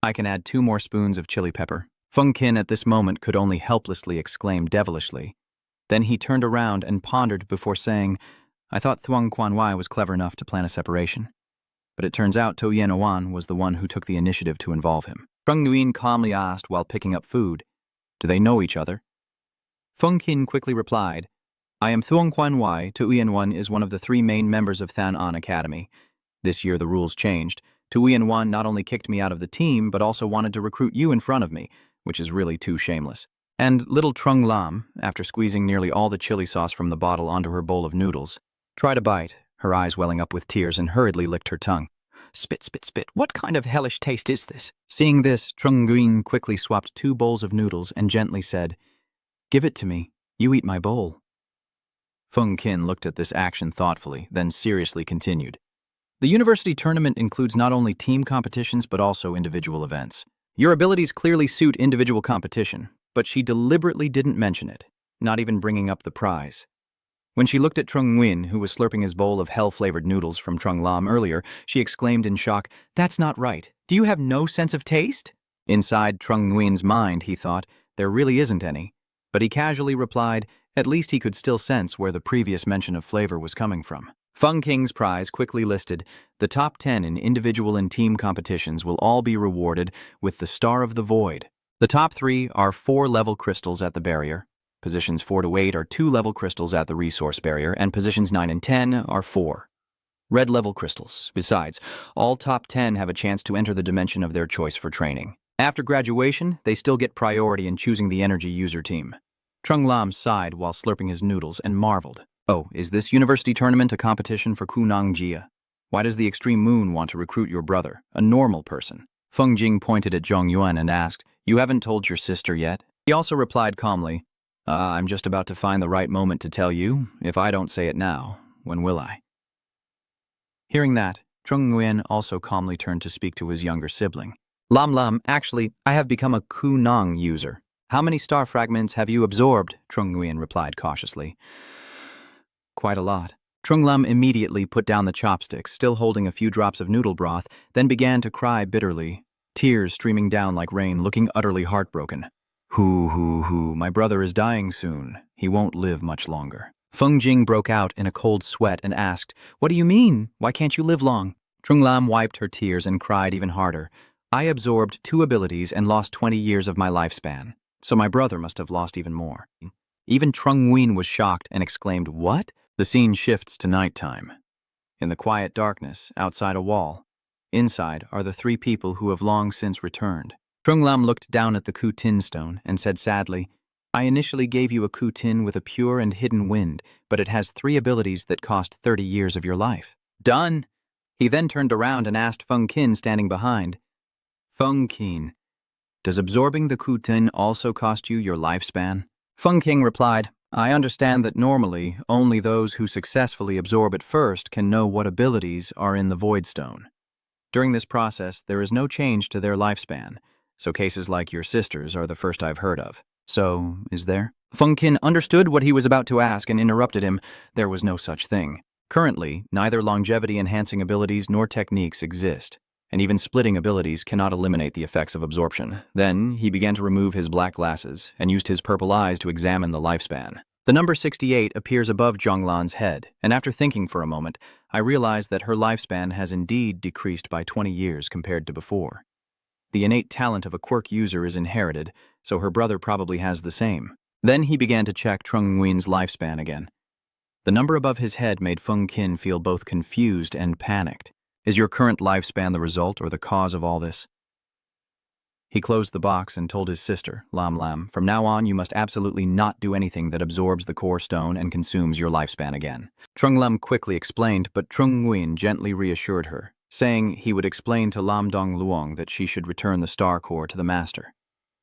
Speaker 1: "I can add 2 more spoons of chili pepper." Feng Qin at this moment could only helplessly exclaim devilishly. Then he turned around and pondered before saying, "I thought Thuong Quan Wai was clever enough to plan a separation. But it turns out To Yen Owan was the one who took the initiative to involve him." Trung Nguyen calmly asked while picking up food, "Do they know each other?" Feng Qin quickly replied, "I am Thuong Quan Wai. To Yen Wan is one of the 3 main members of Than An Academy. This year the rules changed. To Yen Wan not only kicked me out of the team, but also wanted to recruit you in front of me, which is really too shameless." And little Trung Lam, after squeezing nearly all the chili sauce from the bottle onto her bowl of noodles, tried a bite, her eyes welling up with tears, and hurriedly licked her tongue. "Spit, spit, spit. What kind of hellish taste is this?" Seeing this, Trung Nguyen quickly swapped 2 bowls of noodles and gently said, "Give it to me. You eat my bowl." Feng Qin looked at this action thoughtfully, then seriously continued, "The university tournament includes not only team competitions but also individual events. Your abilities clearly suit individual competition, but she deliberately didn't mention it, not even bringing up the prize." When she looked at Trung Nguyen, who was slurping his bowl of hell-flavored noodles from Trung Lam earlier, she exclaimed in shock, "That's not right. Do you have no sense of taste?" Inside Trung Nguyen's mind, he thought, there really isn't any, but he casually replied, at least he could still sense where the previous mention of flavor was coming from. Feng King's prize quickly listed, the top 10 in individual and team competitions will all be rewarded with the Star of the Void. The top 3 are 4-level crystals at the barrier. Positions 4 to 8 are 2-level crystals at the resource barrier, and positions 9 and 10 are 4 red-level crystals. Besides, all top 10 have a chance to enter the dimension of their choice for training. After graduation, they still get priority in choosing the energy user team. Trung Lam sighed while slurping his noodles and marveled. "Oh, is this university tournament a competition for Kunang Jia? Why does the Extreme Moon want to recruit your brother, a normal person?" Feng Jing pointed at Zhong Yuan and asked, "You haven't told your sister yet?" He also replied calmly, "I'm just about to find the right moment to tell you. If I don't say it now, when will I?" Hearing that, Trung Nguyen also calmly turned to speak to his younger sibling. "Lam Lam, actually, I have become a Kunang user. How many star fragments have you absorbed? Trung Nguyen replied cautiously. Quite a lot. Trung Lam immediately put down the chopsticks, still holding a few drops of noodle broth, then began to cry bitterly, tears streaming down like rain, looking utterly heartbroken. Hoo, my brother is dying soon. He won't live much longer. Feng Jing broke out in a cold sweat and asked, What do you mean? Why can't you live long? Trung Lam wiped her tears and cried even harder. I absorbed 2 abilities and lost 20 years of my lifespan, so my brother must have lost even more. Even Trung Nguyen was shocked and exclaimed, What? The scene shifts to nighttime. In the quiet darkness, outside a wall. Inside are the 3 people who have long since returned. Trung Lam looked down at the Ku Tin stone and said sadly, I initially gave you a Ku Tin with a pure and hidden wind, but it has 3 abilities that cost 30 years of your life. Done! He then turned around and asked Feng Qin standing behind, Feng Qin, does absorbing the Ku Tin also cost you your lifespan? Feng Qing replied, I understand that normally only those who successfully absorb it first can know what abilities are in the Void Stone. During this process, there is no change to their lifespan, so cases like your sister's are the first I've heard of. So, is there? Feng Qin understood what he was about to ask and interrupted him. There was no such thing. Currently, neither longevity-enhancing abilities nor techniques exist, and even splitting abilities cannot eliminate the effects of absorption. Then, he began to remove his black glasses and used his purple eyes to examine the lifespan. The number 68 appears above Zhonglan's head, and after thinking for a moment, I realized that her lifespan has indeed decreased by 20 years compared to before. The innate talent of a quirk user is inherited, so her brother probably has the same. Then he began to check Trung Nguyen's lifespan again. The number above his head made Feng Qin feel both confused and panicked. Is your current lifespan the result or the cause of all this? He closed the box and told his sister, Lam Lam, from now on you must absolutely not do anything that absorbs the core stone and consumes your lifespan again. Trung Lam quickly explained, but Trung Nguyen gently reassured her, saying he would explain to Lam Dong Luong that she should return the star core to the master.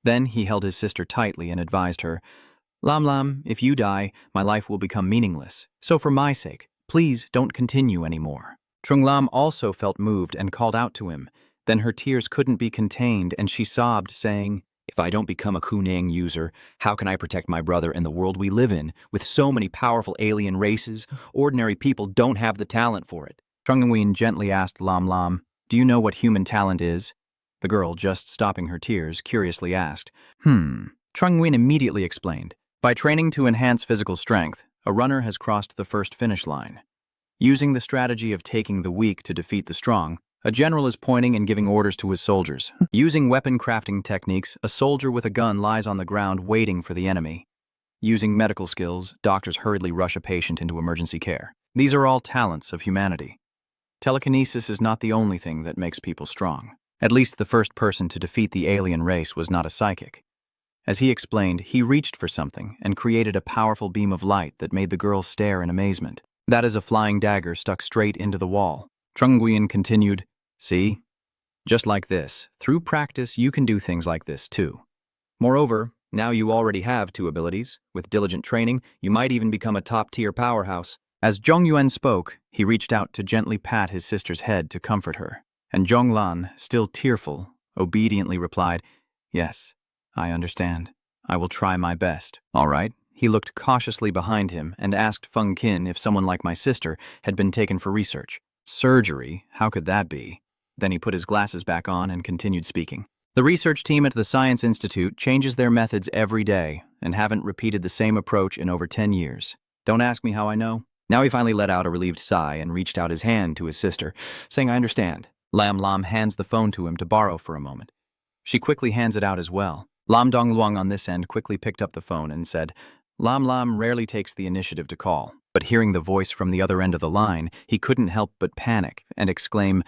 Speaker 1: Then he held his sister tightly and advised her, Lam Lam, if you die, my life will become meaningless. So for my sake, please don't continue anymore. Trung Lam also felt moved and called out to him. Then her tears couldn't be contained and she sobbed, saying, If I don't become a Kunang user, how can I protect my brother in the world we live in? With so many powerful alien races, ordinary people don't have the talent for it. Trung Nguyen gently asked Lam Lam, Do you know what human talent is? The girl, just stopping her tears, curiously asked. Trung Nguyen immediately explained. By training to enhance physical strength, a runner has crossed the first finish line. Using the strategy of taking the weak to defeat the strong, a general is pointing and giving orders to his soldiers. Using weapon crafting techniques, a soldier with a gun lies on the ground waiting for the enemy. Using medical skills, doctors hurriedly rush a patient into emergency care. These are all talents of humanity. Telekinesis is not the only thing that makes people strong. At least the first person to defeat the alien race was not a psychic. As he explained, he reached for something and created a powerful beam of light that made the girl stare in amazement. That is a flying dagger stuck straight into the wall. Trung Nguyen continued, See? Just like this, through practice you can do things like this too. Moreover, now you already have 2 abilities. With diligent training, you might even become a top-tier powerhouse. As Zhongyuan spoke, he reached out to gently pat his sister's head to comfort her. And Zhonglan, still tearful, obediently replied, Yes, I understand. I will try my best. All right. He looked cautiously behind him and asked Feng Qin if someone like my sister had been taken for research. Surgery? How could that be? Then he put his glasses back on and continued speaking. The research team at the Science Institute changes their methods every day and haven't repeated the same approach in over 10 years. Don't ask me how I know. Now he finally let out a relieved sigh and reached out his hand to his sister, saying, I understand. Lam Lam hands the phone to him to borrow for a moment. She quickly hands it out as well. Lam Dong Luong on this end quickly picked up the phone and said, Lam Lam rarely takes the initiative to call, but hearing the voice from the other end of the line, he couldn't help but panic and exclaim,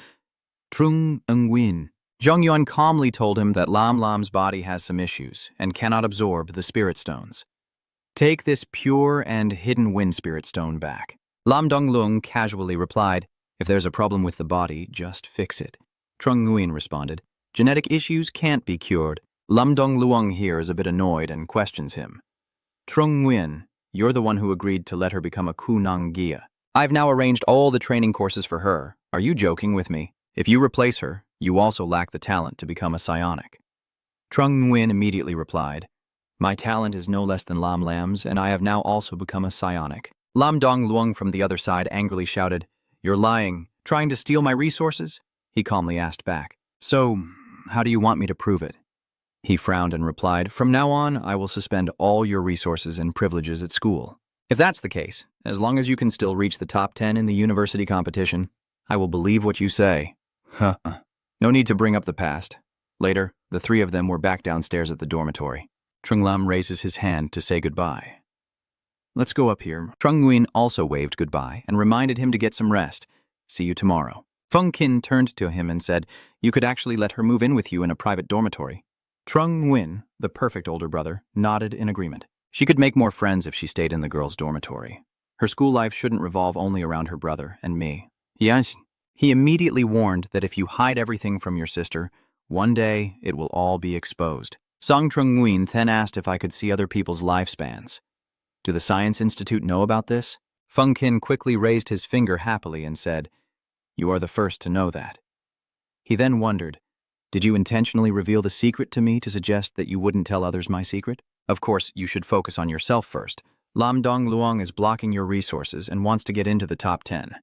Speaker 1: Trung Nguyen. Zhongyuan calmly told him that Lam Lam's body has some issues and cannot absorb the spirit stones. Take this pure and hidden wind spirit stone back. Lam Donglung casually replied, If there's a problem with the body, just fix it. Trung Nguyen responded, Genetic issues can't be cured. Lam Dong Luong here is a bit annoyed and questions him. Trung Nguyen, you're the one who agreed to let her become a Kunang Gia. I've now arranged all the training courses for her. Are you joking with me? If you replace her, you also lack the talent to become a psionic. Trung Nguyen immediately replied, My talent is no less than Lam Lam's, and I have now also become a psionic. Lam Dong Luong from the other side angrily shouted, "You're lying, trying to steal my resources?" He calmly asked back, "So, how do you want me to prove it?" He frowned and replied, "From now on, I will suspend all your resources and privileges at school. If that's the case, as long as you can still reach the top 10 in the university competition, I will believe what you say." Huh. No need to bring up the past. Later, the three of them were back downstairs at the dormitory. Trung Lam raises his hand to say goodbye. "Let's go up here." Trung Nguyen also waved goodbye and reminded him to get some rest. "See you tomorrow." Feng Qin turned to him and said, "You could actually let her move in with you in a private dormitory." Trung Nguyen, the perfect older brother, nodded in agreement. She could make more friends if she stayed in the girls' dormitory. Her school life shouldn't revolve only around her brother and me. Yes. He immediately warned that if you hide everything from your sister, one day it will all be exposed. Song Trung Nguyen then asked if I could see other people's lifespans. Do the Science Institute know about this? Feng Qin quickly raised his finger happily and said, "You are the first to know that." He then wondered, "Did you intentionally reveal the secret to me to suggest that you wouldn't tell others my secret? Of course, you should focus on yourself first. Lam Dong Luong is blocking your resources and wants to get into the top 10.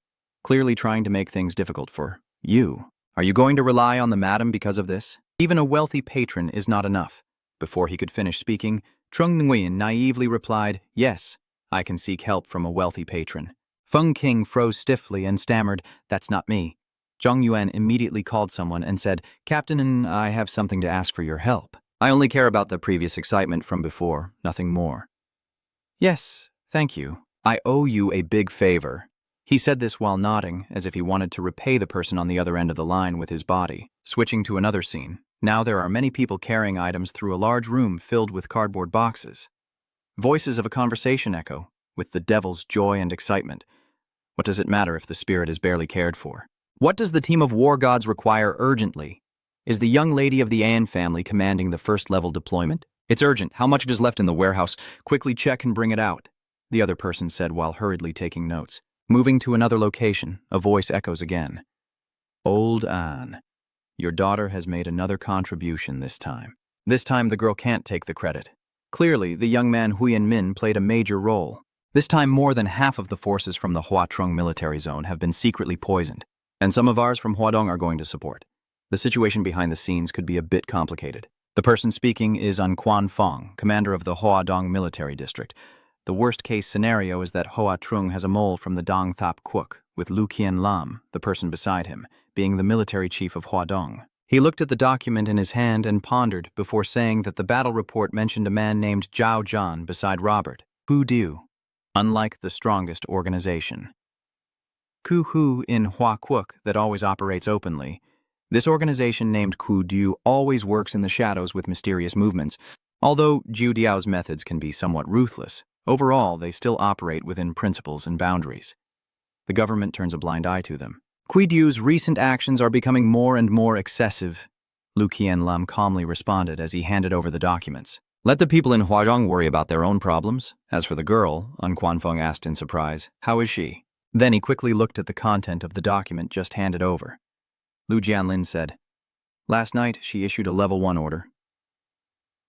Speaker 1: Clearly trying to make things difficult for you. Are you going to rely on the madam because of this? Even a wealthy patron is not enough." Before he could finish speaking, Trung Nguyen naively replied, "Yes, I can seek help from a wealthy patron." Feng Qing froze stiffly and stammered, "That's not me." Zhang Yuan immediately called someone and said, "Captain, I have something to ask for your help. I only care about the previous excitement from before, nothing more." "Yes, thank you. I owe you a big favor." He said this while nodding, as if he wanted to repay the person on the other end of the line with his body. Switching to another scene. Now there are many people carrying items through a large room filled with cardboard boxes. Voices of a conversation echo, with the devil's joy and excitement. What does it matter if the spirit is barely cared for? What does the team of war gods require urgently? Is the young lady of the An family commanding the first-level deployment? It's urgent. How much is left in the warehouse? Quickly check and bring it out, the other person said while hurriedly taking notes. Moving to another location, a voice echoes again. "Old An, your daughter has made another contribution this time." This time the girl can't take the credit. Clearly, the young man Huyen Min played a major role. This time more than half of the forces from the Hua Trung military zone have been secretly poisoned, and some of ours from Huadong are going to support. The situation behind the scenes could be a bit complicated. The person speaking is Quan Fong, commander of the Huadong military district. The worst-case scenario is that Hoa Trung has a mole from the Dong Thap Quoc, with Lu Qian Lam, the person beside him, being the military chief of Huadong. He looked at the document in his hand and pondered before saying that the battle report mentioned a man named Zhao Zhan beside Robert. Hu Du, unlike the strongest organization. Ku Hu in Hua Quoc that always operates openly. This organization named Ku Du always works in the shadows with mysterious movements. Although Jiu Diao's methods can be somewhat ruthless, overall they still operate within principles and boundaries. The government turns a blind eye to them. Kui Du's recent actions are becoming more and more excessive, Lu Qian Lam calmly responded as he handed over the documents. "Let the people in Huazhong worry about their own problems. As for the girl," Quan Feng asked in surprise, "how is she?" Then he quickly looked at the content of the document just handed over. Lu Jianlin said, "Last night she issued a level 1 order,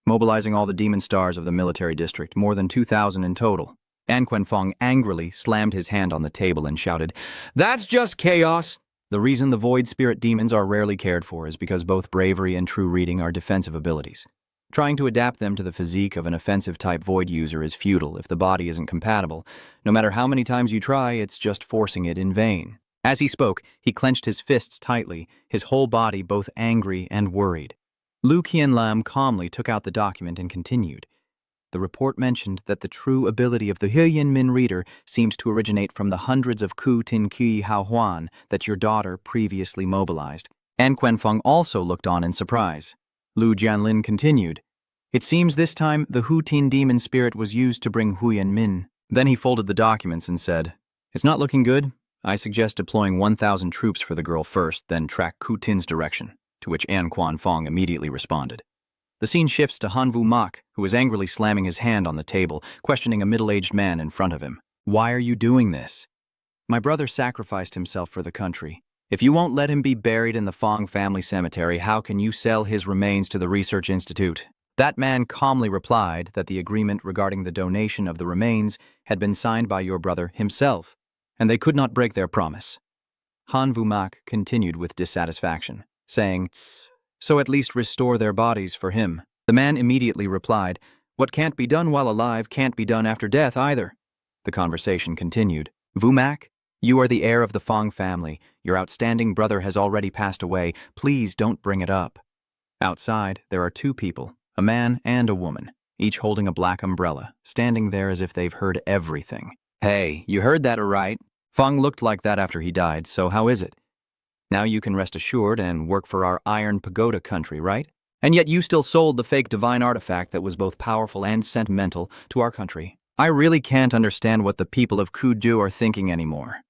Speaker 1: mobilizing all the demon stars of the military district, more than 2,000 in total." Quan Feng angrily slammed his hand on the table and shouted, "That's just chaos!" The reason the void spirit demons are rarely cared for is because both bravery and true reading are defensive abilities. Trying to adapt them to the physique of an offensive-type void user is futile if the body isn't compatible. No matter how many times you try, it's just forcing it in vain. As he spoke, he clenched his fists tightly, his whole body both angry and worried. Lu Qian Lam calmly took out the document and continued. The report mentioned that the true ability of the Huyen Min reader seemed to originate from the hundreds of Ku Tin Kui Hao Huan that your daughter previously mobilized. Quan Feng also looked on in surprise. Lu Jianlin continued, "It seems this time the Hu Tin demon spirit was used to bring Huyen Min." Then he folded the documents and said, "It's not looking good. I suggest deploying 1,000 troops for the girl first, then track Ku Tin's direction," to which Quan Feng immediately responded. The scene shifts to Hanvu Mak, who is angrily slamming his hand on the table, questioning a middle-aged man in front of him. "Why are you doing this?" "My brother sacrificed himself for the country. If you won't let him be buried in the Fong family cemetery, how can you sell his remains to the Research Institute?" That man calmly replied that the agreement regarding the donation of the remains had been signed by your brother himself, and they could not break their promise. Han Vumak continued with dissatisfaction, saying, "So at least restore their bodies for him." The man immediately replied, "What can't be done while alive can't be done after death either." The conversation continued. "Vumak, you are the heir of the Fong family. Your outstanding brother has already passed away. Please don't bring it up." Outside, there are two people, a man and a woman, each holding a black umbrella, standing there as if they've heard everything. "Hey, you heard that, right? Fong looked like that after he died, so how is it? Now you can rest assured and work for our Iron Pagoda country, right? And yet you still sold the fake divine artifact that was both powerful and sentimental to our country. I really can't understand what the people of Kudu are thinking anymore."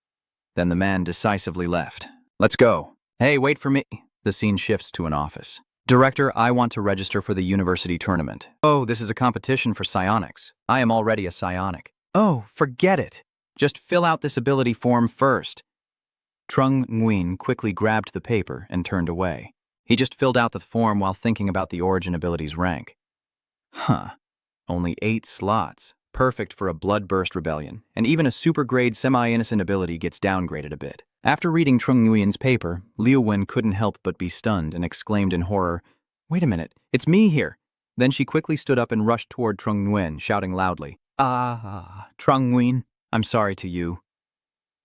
Speaker 1: Then the man decisively left. "Let's go." "Hey, wait for me." The scene shifts to an office. "Director, I want to register for the university tournament." "Oh, this is a competition for psionics. I am already a psionic." "Oh, forget it. Just fill out this ability form first." Trung Nguyen quickly grabbed the paper and turned away. He just filled out the form while thinking about the origin ability's rank. Only 8 slots. Perfect for a bloodburst rebellion, and even a super-grade semi-innocent ability gets downgraded a bit. After reading Trung Nguyen's paper, Liu Wen couldn't help but be stunned and exclaimed in horror, "Wait a minute, it's me here." Then she quickly stood up and rushed toward Trung Nguyen, shouting loudly, Trung Nguyen, I'm sorry to you."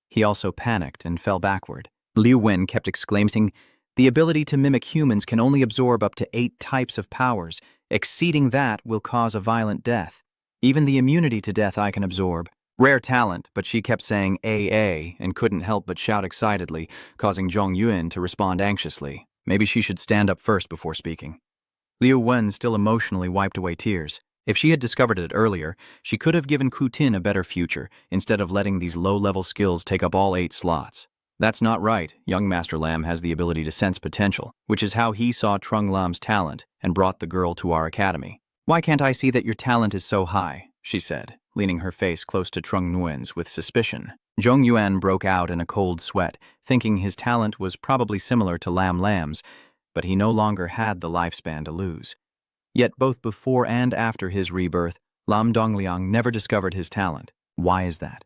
Speaker 1: He also panicked and fell backward. Liu Wen kept exclaiming, "The ability to mimic humans can only absorb up to 8 types of powers. Exceeding that will cause a violent death. Even the immunity to death I can absorb." Rare talent, but she kept saying AA and couldn't help but shout excitedly, causing Zhong Yuan to respond anxiously. Maybe she should stand up first before speaking. Liu Wen still emotionally wiped away tears. If she had discovered it earlier, she could have given Ku Tin a better future, instead of letting these low-level skills take up all 8 slots. That's not right. Young Master Lam has the ability to sense potential, which is how he saw Trung Lam's talent and brought the girl to our academy. "Why can't I see that your talent is so high?" she said, leaning her face close to Trung Nguyen's with suspicion. Zhong Yuan broke out in a cold sweat, thinking his talent was probably similar to Lam Lam's, but he no longer had the lifespan to lose. Yet both before and after his rebirth, Lam Dongliang never discovered his talent. Why is that?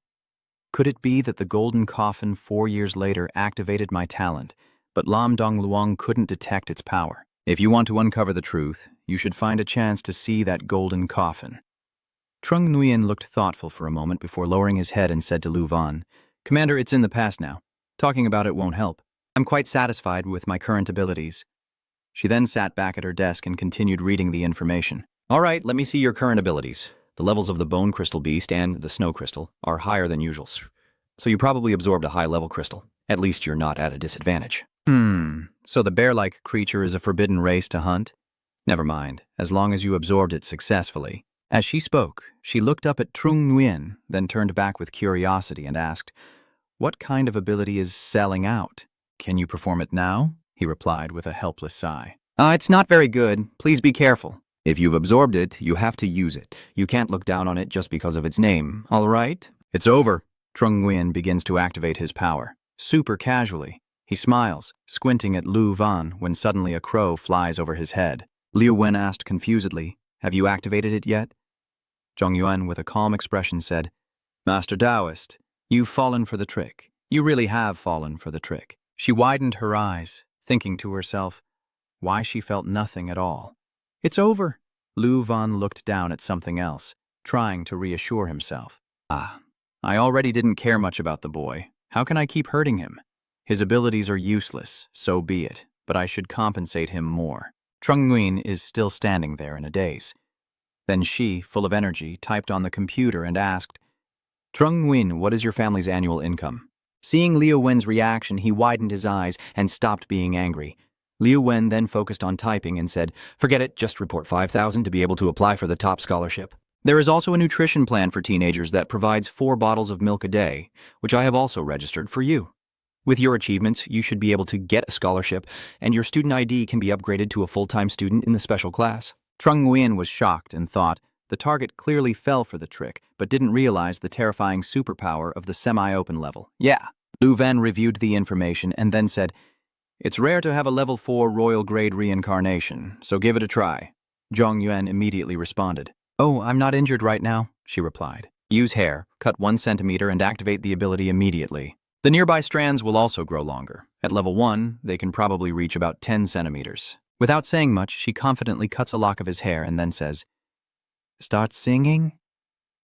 Speaker 1: Could it be that the golden coffin 4 years later activated my talent, but Lam Dongluang couldn't detect its power? If you want to uncover the truth, you should find a chance to see that golden coffin. Trung Nguyen looked thoughtful for a moment before lowering his head and said to Lu Van, "Commander, it's in the past now. Talking about it won't help. I'm quite satisfied with my current abilities." She then sat back at her desk and continued reading the information. "All right, let me see your current abilities. The levels of the Bone Crystal Beast and the Snow Crystal are higher than usual, so you probably absorbed a high-level crystal. At least you're not at a disadvantage." So the bear-like creature is a forbidden race to hunt? Never mind, as long as you absorbed it successfully. As she spoke, she looked up at Trung Nguyen, then turned back with curiosity and asked, "What kind of ability is selling out? Can you perform it now?" He replied with a helpless sigh. It's not very good. Please be careful. If you've absorbed it, you have to use it. You can't look down on it just because of its name, all right?" "It's over." Trung Nguyen begins to activate his power. Super casually, he smiles, squinting at Lu Van when suddenly a crow flies over his head. Liu Wen asked confusedly, "Have you activated it yet?" Zhong Yuan, with a calm expression, said, "Master Taoist, you've fallen for the trick. You really have fallen for the trick." She widened her eyes, thinking to herself why she felt nothing at all. "It's over." Lu Van looked down at something else, trying to reassure himself. I already didn't care much about the boy. How can I keep hurting him? His abilities are useless, so be it, but I should compensate him more." Trung Nguyen is still standing there in a daze. Then she, full of energy, typed on the computer and asked, "Trung Nguyen, what is your family's annual income?" Seeing Liu Wen's reaction, he widened his eyes and stopped being angry. Liu Wen then focused on typing and said, "Forget it, just report 5,000 to be able to apply for the top scholarship. There is also a nutrition plan for teenagers that provides 4 bottles of milk a day, which I have also registered for you. With your achievements, you should be able to get a scholarship, and your student ID can be upgraded to a full-time student in the special class." Trung Nguyen was shocked and thought the target clearly fell for the trick, but didn't realize the terrifying superpower of the semi-open level. "Yeah." Lu Van reviewed the information and then said, "It's rare to have a level 4 royal grade reincarnation, so give it a try. Zhong Yuan immediately responded. "Oh, I'm not injured right now," she replied. "Use hair, cut 1 centimeter and activate the ability immediately. The nearby strands will also grow longer. At level 1, they can probably reach about 10 centimeters. Without saying much, she confidently cuts a lock of his hair and then says, "Start singing?"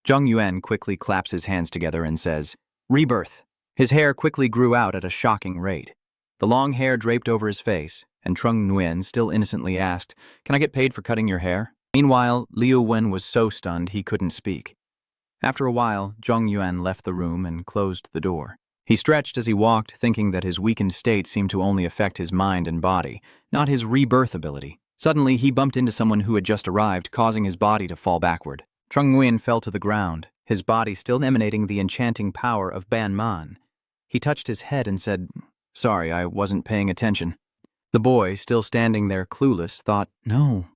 Speaker 1: Zhong Yuan quickly claps his hands together and says, "Rebirth." His hair quickly grew out at a shocking rate. The long hair draped over his face, and Trung Nguyen still innocently asked, "Can I get paid for cutting your hair?" Meanwhile, Liu Wen was so stunned he couldn't speak. After a while, Zhong Yuan left the room and closed the door. He stretched as he walked, thinking that his weakened state seemed to only affect his mind and body, not his rebirth ability. Suddenly, he bumped into someone who had just arrived, causing his body to fall backward. Trung Nguyen fell to the ground, his body still emanating the enchanting power of Ban Man. He touched his head and said, "Sorry, I wasn't paying attention." The boy, still standing there clueless, thought, "No,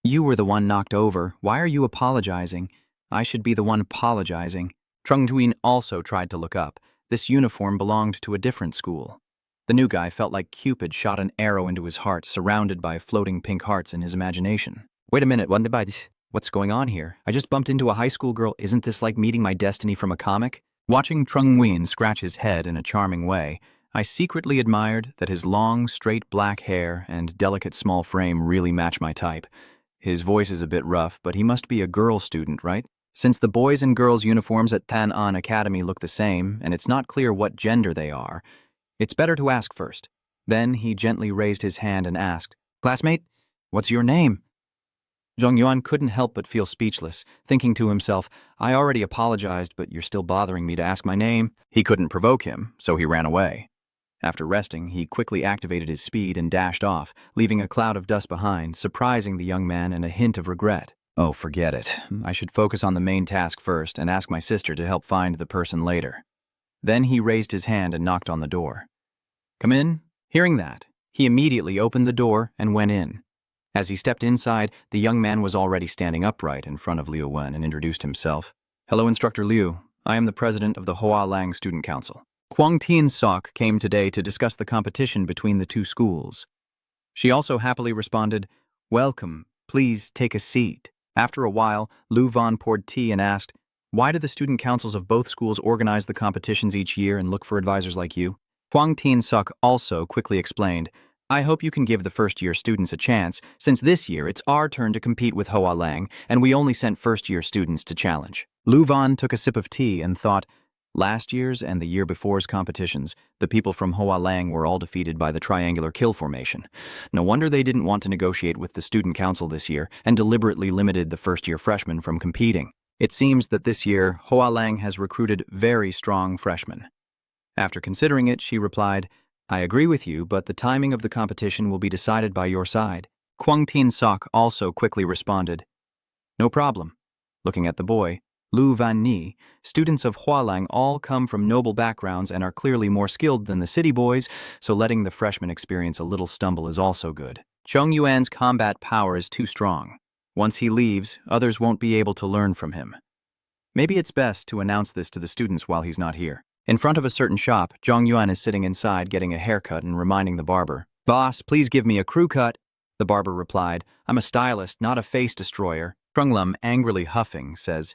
Speaker 1: you were the one knocked over. Why are you apologizing? I should be the one apologizing." Trung Nguyen also tried to look up. This uniform belonged to a different school. The new guy felt like Cupid shot an arrow into his heart, surrounded by floating pink hearts in his imagination. "Wait a minute, what's going on here? I just bumped into a high school girl. Isn't this like meeting my destiny from a comic?" Watching Trung Nguyen scratch his head in a charming way, I secretly admired that his long, straight black hair and delicate small frame really match my type. His voice is a bit rough, but he must be a girl student, right? Since the boys' and girls' uniforms at Tan An Academy look the same, and it's not clear what gender they are, it's better to ask first. Then he gently raised his hand and asked, "Classmate, what's your name?" Zhong Yuan couldn't help but feel speechless, thinking to himself, "I already apologized, but you're still bothering me to ask my name." He couldn't provoke him, so he ran away. After resting, he quickly activated his speed and dashed off, leaving a cloud of dust behind, surprising the young man and a hint of regret. "Oh, forget it. I should focus on the main task first and ask my sister to help find the person later." Then he raised his hand and knocked on the door. "Come in." Hearing that, he immediately opened the door and went in. As he stepped inside, the young man was already standing upright in front of Liu Wen and introduced himself. "Hello, Instructor Liu. I am the president of the Hoa Lang Student Council. Kwang Tien Sok came today to discuss the competition between the two schools." She also happily responded, "Welcome. Please take a seat." After a while, Lu Van poured tea and asked, "Why do the student councils of both schools organize the competitions each year and look for advisors like you?" Kwang Tien Sok also quickly explained, "I hope you can give the first-year students a chance, since this year it's our turn to compete with Hoa Lang, and we only sent first-year students to challenge." Lu Van took a sip of tea and thought, last year's and the year before's competitions, the people from Hoa Lang were all defeated by the triangular kill formation. No wonder they didn't want to negotiate with the student council this year and deliberately limited the first-year freshmen from competing. It seems that this year, Hoa Lang has recruited very strong freshmen. After considering it, she replied, "I agree with you, but the timing of the competition will be decided by your side." Kwang Tien Sok also quickly responded, "No problem." Looking at the boy, Lu Van Ni, students of Hualang all come from noble backgrounds and are clearly more skilled than the city boys, so letting the freshmen experience a little stumble is also good. Zhong Yuan's combat power is too strong. Once he leaves, others won't be able to learn from him. Maybe it's best to announce this to the students while he's not here. In front of a certain shop, Zhong Yuan is sitting inside getting a haircut and reminding the barber, "Boss, please give me a crew cut." The barber replied, "I'm a stylist, not a face destroyer." Trung Lam, angrily huffing, says,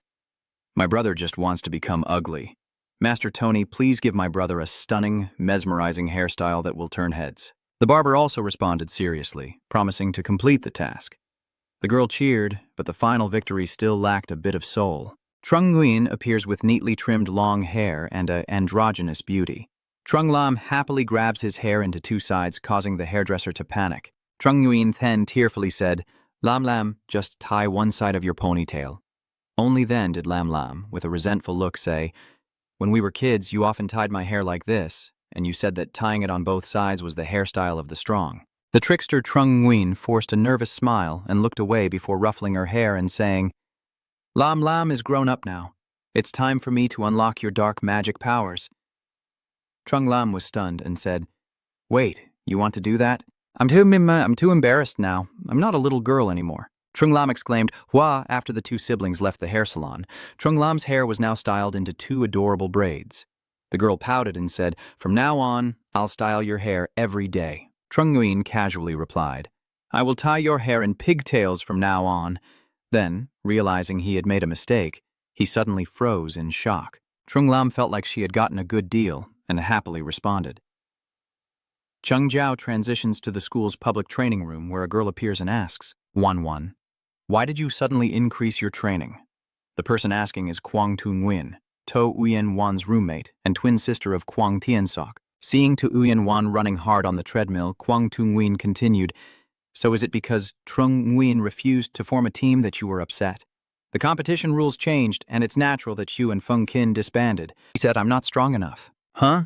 Speaker 1: "My brother just wants to become ugly. Master Tony, please give my brother a stunning, mesmerizing hairstyle that will turn heads." The barber also responded seriously, promising to complete the task. The girl cheered, but the final victory still lacked a bit of soul. Trung Nguyen appears with neatly trimmed long hair and an androgynous beauty. Trung Lam happily grabs his hair into two sides, causing the hairdresser to panic. Trung Nguyen then tearfully said, "Lam Lam, just tie one side of your ponytail." Only then did Lam Lam, with a resentful look, say, "When we were kids, you often tied my hair like this, and you said that tying it on both sides was the hairstyle of the strong." The trickster Trung Nguyen forced a nervous smile and looked away before ruffling her hair and saying, "Lam Lam is grown up now. It's time for me to unlock your dark magic powers." Trung Lam was stunned and said, "Wait, you want to do that? I'm too embarrassed now. I'm not a little girl anymore." Trung Lam exclaimed, "Hua," after the two siblings left the hair salon. Trung Lam's hair was now styled into two adorable braids. The girl pouted and said, "From now on, I'll style your hair every day." Trung Nguyen casually replied, I will tie your hair in pigtails from now on. Then, realizing he had made a mistake, he suddenly froze in shock. Trung Lam felt like she had gotten a good deal and happily responded. Chung Jiao transitions to the school's public training room where a girl appears and asks, 1-1, why did you suddenly increase your training? The person asking is Kwang Tu-Nguyen, To Uyen-Wan's roommate and twin sister of Kwang Tien-Sok. Seeing To Uyen-Wan running hard on the treadmill, Kwang Tu-Nguyen continued, so is it because Trung Nguyen refused to form a team that you were upset? The competition rules changed, and it's natural that you and Feng Qin disbanded. He said, I'm not strong enough. Huh?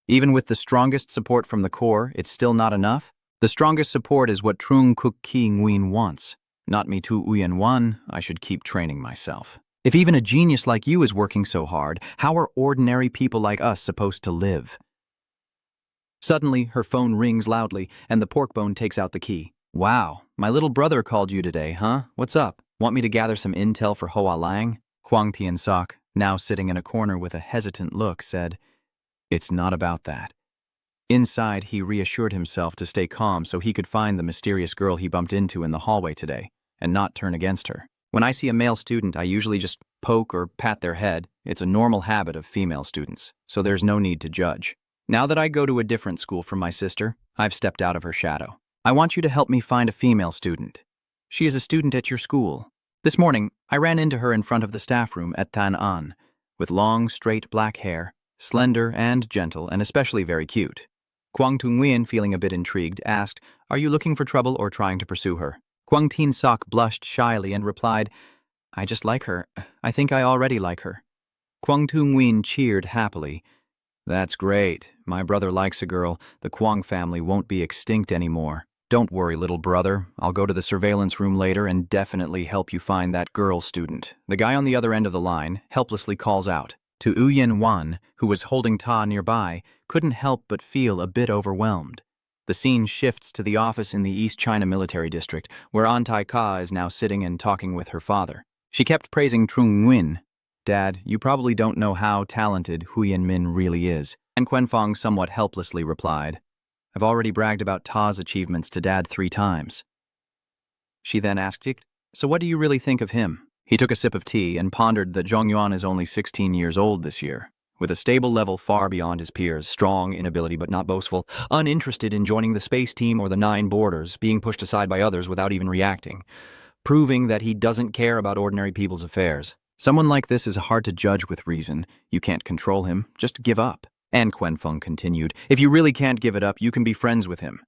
Speaker 1: Even with the strongest support from the core, it's still not enough? The strongest support is what Trung Kuk Ki Nguyen wants. Not me To Uyen-Wan, I should keep training myself. If even a genius like you is working so hard, how are ordinary people like us supposed to live? Suddenly, her phone rings loudly, and the pork bone takes out the key. Wow, my little brother called you today, huh? What's up? Want me to gather some intel for Hoa Lang? Kwang Tien-Sok, now sitting in a corner with a hesitant look, said, It's not about that. Inside, he reassured himself to stay calm so he could find the mysterious girl he bumped into in the hallway today, and not turn against her. When I see a male student, I usually just poke or pat their head. It's a normal habit of female students, so there's no need to judge. Now that I go to a different school from my sister, I've stepped out of her shadow. I want you to help me find a female student. She is a student at your school. This morning, I ran into her in front of the staff room at Tan An, with long, straight black hair, slender and gentle, and especially very cute. Kwang Tu-Nguyen, feeling a bit intrigued, asked, Are you looking for trouble or trying to pursue her? Kwang Tien-Sok blushed shyly and replied, I just like her. I think I already like her. Kwang Tu-Nguyen cheered happily. That's great. My brother likes a girl. The Kwang family won't be extinct anymore. Don't worry, little brother. I'll go to the surveillance room later and definitely help you find that girl student. The guy on the other end of the line helplessly calls out. To Uyen-Wan, who was holding Ta nearby, couldn't help but feel a bit overwhelmed. The scene shifts to the office in the East China Military District, where An Tai-Ka is now sitting and talking with her father. She kept praising Trung Nguyen. Dad, you probably don't know how talented Huyen Min really is. And Quenfong somewhat helplessly replied, I've already bragged about Ta's achievements to Dad 3 times. She then asked, So what do you really think of him? He took a sip of tea and pondered that Zhongyuan is only 16 years old this year, with a stable level far beyond his peers, strong in ability but not boastful, uninterested in joining the space team or the 9 borders, being pushed aside by others without even reacting, proving that he doesn't care about ordinary people's affairs. Someone like this is hard to judge with reason. You can't control him, just give up. And Quenfeng continued, If you really can't give it up, you can be friends with him.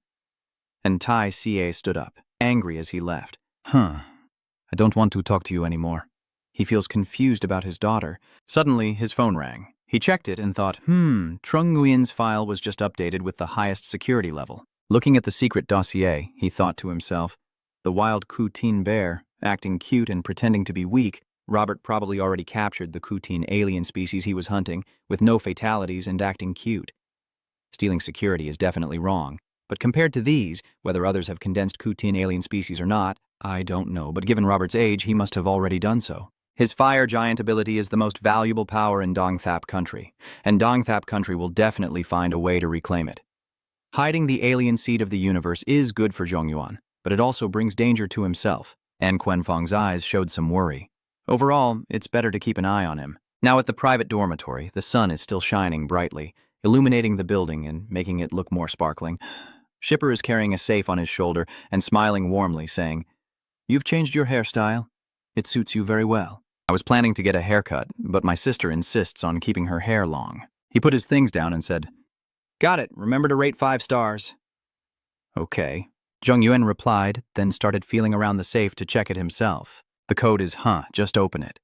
Speaker 1: And Tai Xie stood up, angry as he left. I don't want to talk to you anymore. He feels confused about his daughter. Suddenly, his phone rang. He checked it and thought, Trung Nguyen's file was just updated with the highest security level. Looking at the secret dossier, he thought to himself, the wild Kutin bear, acting cute and pretending to be weak, Robert probably already captured the Kutin alien species he was hunting, with no fatalities and acting cute. Stealing security is definitely wrong, but compared to these, whether others have condensed Kutin alien species or not, I don't know, but given Robert's age, he must have already done so. His fire giant ability is the most valuable power in Dongthap country, and Dongthap country will definitely find a way to reclaim it. Hiding the alien seed of the universe is good for Zhongyuan, but it also brings danger to himself, and Quenfong's eyes showed some worry. Overall, it's better to keep an eye on him. Now at the private dormitory, the sun is still shining brightly, illuminating the building and making it look more sparkling. Shipper is carrying a safe on his shoulder and smiling warmly, saying, You've changed your hairstyle. It suits you very well. I was planning to get a haircut, but my sister insists on keeping her hair long. He put his things down and said, Got it. Remember to rate 5 stars. Okay. Zheng Yuan replied, then started feeling around the safe to check it himself. The code is, just open it.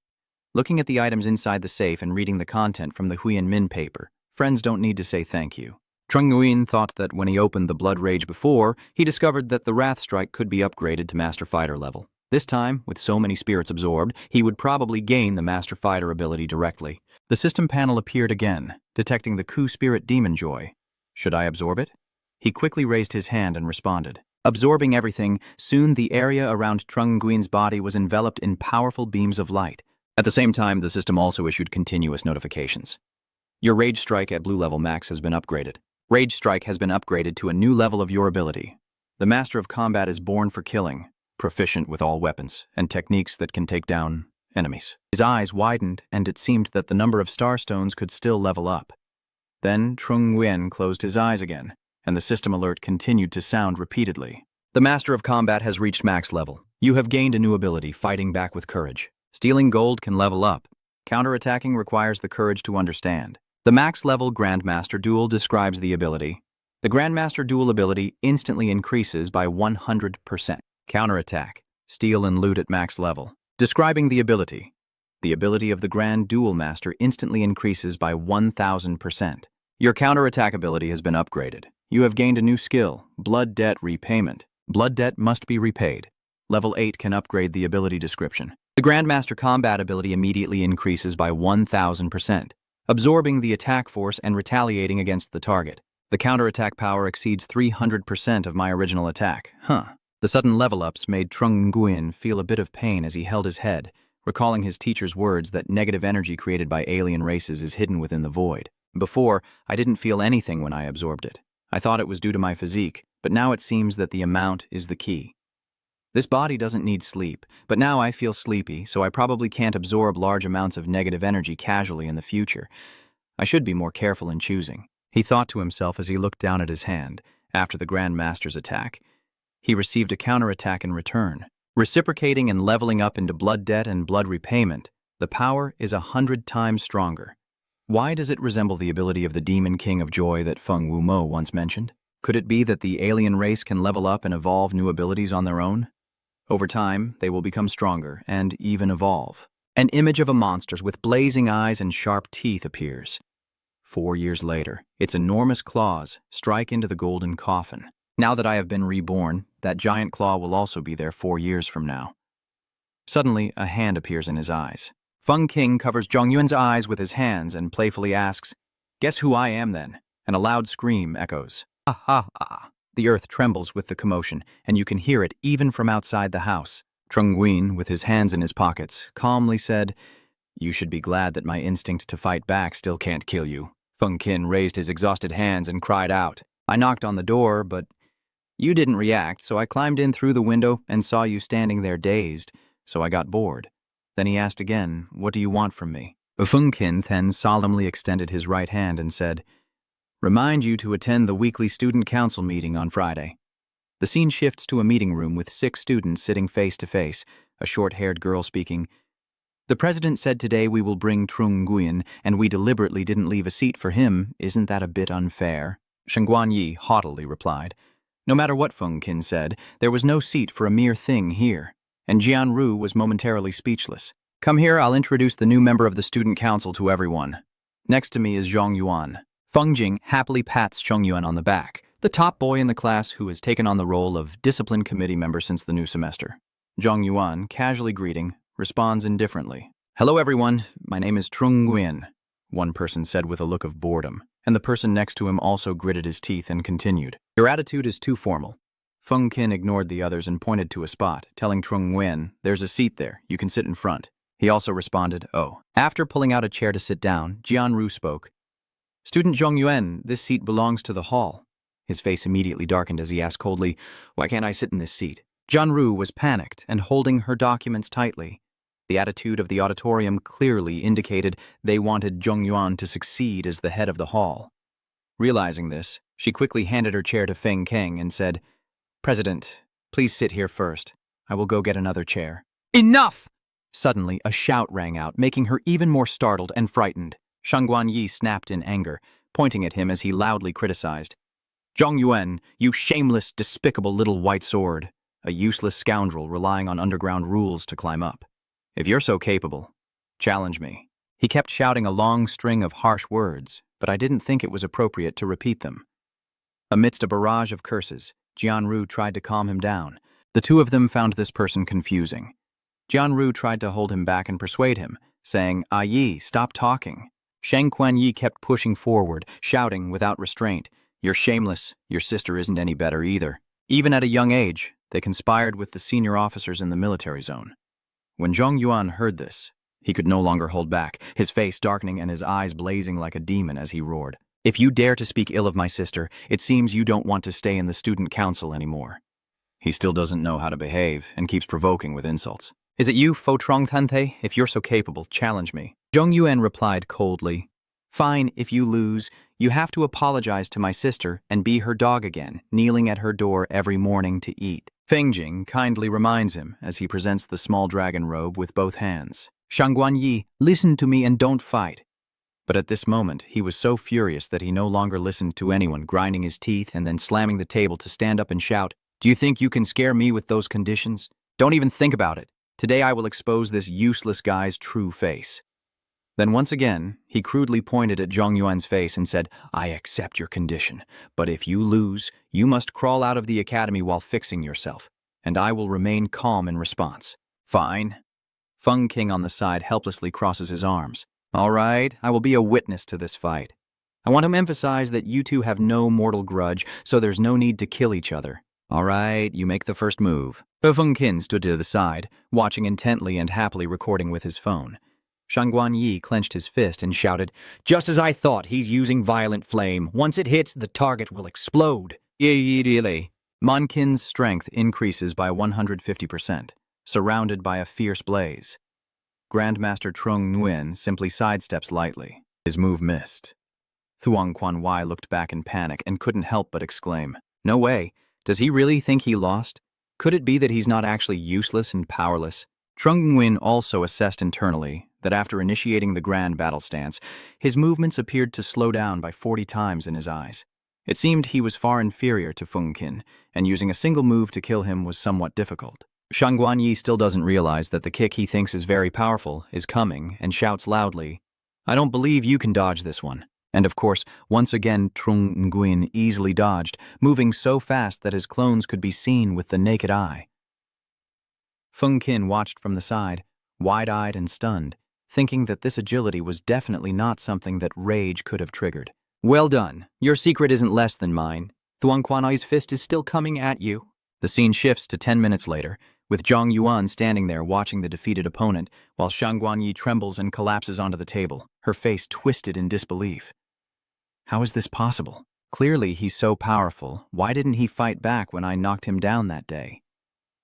Speaker 1: Looking at the items inside the safe and reading the content from the Huyen Min paper, friends don't need to say thank you. Trung Nguyen thought that when he opened the Blood Rage before, he discovered that the Wrath Strike could be upgraded to Master Fighter level. This time, with so many spirits absorbed, he would probably gain the Master Fighter ability directly. The system panel appeared again, detecting the Ku Spirit Demon Joy. Should I absorb it? He quickly raised his hand and responded. Absorbing everything, soon the area around Trung Nguyen's body was enveloped in powerful beams of light. At the same time, the system also issued continuous notifications. Your Rage Strike at Blue Level Max has been upgraded. Rage Strike has been upgraded to a new level of your ability. The master of combat is born for killing, proficient with all weapons and techniques that can take down enemies. His eyes widened, and it seemed that the number of starstones could still level up. Then Trung Nguyen closed his eyes again, and the system alert continued to sound repeatedly. The master of combat has reached max level. You have gained a new ability, fighting back with courage. Stealing gold can level up. Counterattacking requires the courage to understand. The max level Grandmaster Duel describes the ability. The Grandmaster Duel ability instantly increases by 100%. Counterattack. Steal and loot at max level. Describing the ability. The ability of the Grand Duel Master instantly increases by 1000%. Your counterattack ability has been upgraded. You have gained a new skill, Blood Debt Repayment. Blood debt must be repaid. Level 8 can upgrade the ability description. The Grandmaster Combat ability immediately increases by 1000%, absorbing the attack force and retaliating against the target. The counterattack power exceeds 300% of my original attack. The sudden level-ups made Trung Nguyen feel a bit of pain as he held his head, recalling his teacher's words that negative energy created by alien races is hidden within the void. Before, I didn't feel anything when I absorbed it. I thought it was due to my physique, but now it seems that the amount is the key. This body doesn't need sleep, but now I feel sleepy, so I probably can't absorb large amounts of negative energy casually in the future. I should be more careful in choosing, he thought to himself as he looked down at his hand. After the Grandmaster's attack, he received a counterattack in return. Reciprocating and leveling up into blood debt and blood repayment, the power is 100 times stronger. Why does it resemble the ability of the Demon King of Joy that Feng Wumo once mentioned? Could it be that the alien race can level up and evolve new abilities on their own? Over time, they will become stronger and even evolve. An image of a monster with blazing eyes and sharp teeth appears. 4 years later, its enormous claws strike into the golden coffin. Now that I have been reborn, that giant claw will also be there 4 years from now. Suddenly, a hand appears in his eyes. Feng King covers Zhongyuan's eyes with his hands and playfully asks, "Guess who I am then?" And a loud scream echoes. "Ah ha ha." The earth trembles with the commotion, and you can hear it even from outside the house. Trung Nguyen, with his hands in his pockets, calmly said, "You should be glad that my instinct to fight back still can't kill you." Feng Kin raised his exhausted hands and cried out, "I knocked on the door, but you didn't react, so I climbed in through the window and saw you standing there dazed, so I got bored." Then he asked again, "What do you want from me?" Feng Kin then solemnly extended his right hand and said, "Remind you to attend the weekly student council meeting on Friday." The scene shifts to a meeting room with 6 students sitting face to face, a short-haired girl speaking. "The president said today we will bring Trung Nguyen, and we deliberately didn't leave a seat for him. Isn't that a bit unfair?" Shengguan Yi haughtily replied. No matter what Feng Kin said, there was no seat for a mere thing here, and Jian Ru was momentarily speechless. "Come here, I'll introduce the new member of the student council to everyone. Next to me is Zhong Yuan." Feng Jing happily pats Zhong Yuan on the back, the top boy in the class who has taken on the role of discipline committee member since the new semester. Zhong Yuan, casually greeting, responds indifferently. "Hello everyone, my name is Trung Nguyen," one person said with a look of boredom, and the person next to him also gritted his teeth and continued. "Your attitude is too formal." Feng Kin ignored the others and pointed to a spot, telling Trung Nguyen, "There's a seat there, you can sit in front." He also responded, "Oh." After pulling out a chair to sit down, Jian Ru spoke. "Student Zhong Yuan, this seat belongs to the hall." His face immediately darkened as he asked coldly, "Why can't I sit in this seat?" Jian Ru was panicked and holding her documents tightly. The attitude of the auditorium clearly indicated they wanted Zhong Yuan to succeed as the head of the hall. Realizing this, she quickly handed her chair to Feng Kang and said, "President, please sit here first. I will go get another chair." "Enough!" Suddenly, a shout rang out, making her even more startled and frightened. Shangguan Yi snapped in anger, pointing at him as he loudly criticized. "Zhong Yuan, you shameless, despicable little white sword, a useless scoundrel relying on underground rules to climb up. If you're so capable, challenge me." He kept shouting a long string of harsh words, but I didn't think it was appropriate to repeat them. Amidst a barrage of curses, Jian Ru tried to calm him down. The two of them found this person confusing. Jian Ru tried to hold him back and persuade him, saying, "Ah Yi, stop talking." Sheng Quan Yi kept pushing forward, shouting without restraint, "You're shameless, your sister isn't any better either." Even at a young age, they conspired with the senior officers in the military zone. When Zhong Yuan heard this, he could no longer hold back, his face darkening and his eyes blazing like a demon as he roared. "If you dare to speak ill of my sister, it seems you don't want to stay in the student council anymore." He still doesn't know how to behave and keeps provoking with insults. Is it you, Fo Trong Tante? If you're so capable, challenge me. Zhong Yuan replied coldly. Fine, if you lose, you have to apologize to my sister and be her dog again, kneeling at her door every morning to eat. Feng Jing kindly reminds him as he presents the small dragon robe with both hands. Shangguan Yi, listen to me and don't fight. But at this moment, he was so furious that he no longer listened to anyone, grinding his teeth and then slamming the table to stand up and shout, Do you think you can scare me with those conditions? Don't even think about it. Today I will expose this useless guy's true face. Then once again, he crudely pointed at Zhong Yuan's face and said, I accept your condition, but if you lose, you must crawl out of the academy while fixing yourself, and I will remain calm in response. Fine. Feng King on the side helplessly crosses his arms. All right, I will be a witness to this fight. I want to emphasize that you two have no mortal grudge, so there's no need to kill each other. All right, you make the first move. Feng Kin stood to the side, watching intently and happily recording with his phone. Shangguan Yi clenched his fist and shouted, Just as I thought, he's using violent flame. Once it hits, the target will explode. Mankin's strength increases by 150%, surrounded by a fierce blaze. Grandmaster Trung Nguyen simply sidesteps lightly. His move missed. Thuong Quan Wai looked back in panic and couldn't help but exclaim, No way. Does he really think he lost? Could it be that he's not actually useless and powerless? Trung Nguyen also assessed internally that after initiating the grand battle stance, his movements appeared to slow down by 40 times in his eyes. It seemed he was far inferior to Feng Kin, and using a single move to kill him was somewhat difficult. Shangguan Yi still doesn't realize that the kick he thinks is very powerful is coming and shouts loudly, I don't believe you can dodge this one. And of course, once again Trung Nguyen easily dodged, moving so fast that his clones could be seen with the naked eye. Feng Kin watched from the side, wide-eyed and stunned, thinking that this agility was definitely not something that rage could have triggered. Well done. Your secret isn't less than mine. Thuong Quan Ai's fist is still coming at you. The scene shifts to 10 minutes later, with Zhong Yuan standing there watching the defeated opponent, while Shangguan Yi trembles and collapses onto the table, her face twisted in disbelief. How is this possible? Clearly he's so powerful. Why didn't he fight back when I knocked him down that day?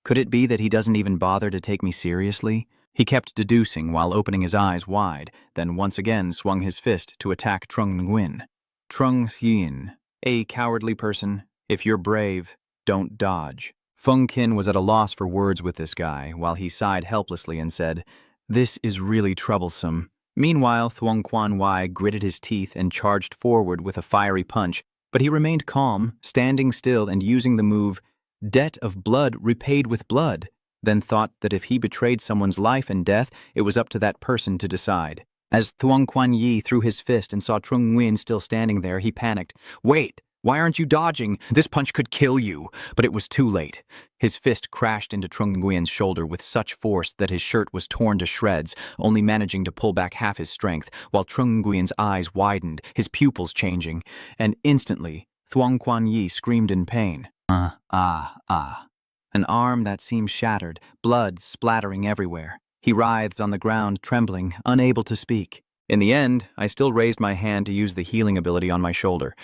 Speaker 1: Could it be that he doesn't even bother to take me seriously? He kept deducing while opening his eyes wide, then once again swung his fist to attack Trung Nguyen. Trung Yin, a cowardly person, if you're brave, don't dodge. Feng Kin was at a loss for words with this guy, while he sighed helplessly and said, This is really troublesome. Meanwhile, Thuong Quan Wai gritted his teeth and charged forward with a fiery punch, but he remained calm, standing still and using the move, Debt of blood repaid with blood, then thought that if he betrayed someone's life and death, it was up to that person to decide. As Thuong Quan Yi threw his fist and saw Trung Nguyen still standing there, he panicked. Wait, why aren't you dodging? This punch could kill you. But it was too late. His fist crashed into Trung Nguyen's shoulder with such force that his shirt was torn to shreds, only managing to pull back half his strength, while Trung Nguyen's eyes widened, his pupils changing, and instantly, Thuong Quan Yi screamed in pain. An arm that seemed shattered, blood splattering everywhere. He writhed on the ground, trembling, unable to speak. In the end, I still raised my hand to use the healing ability on my shoulder.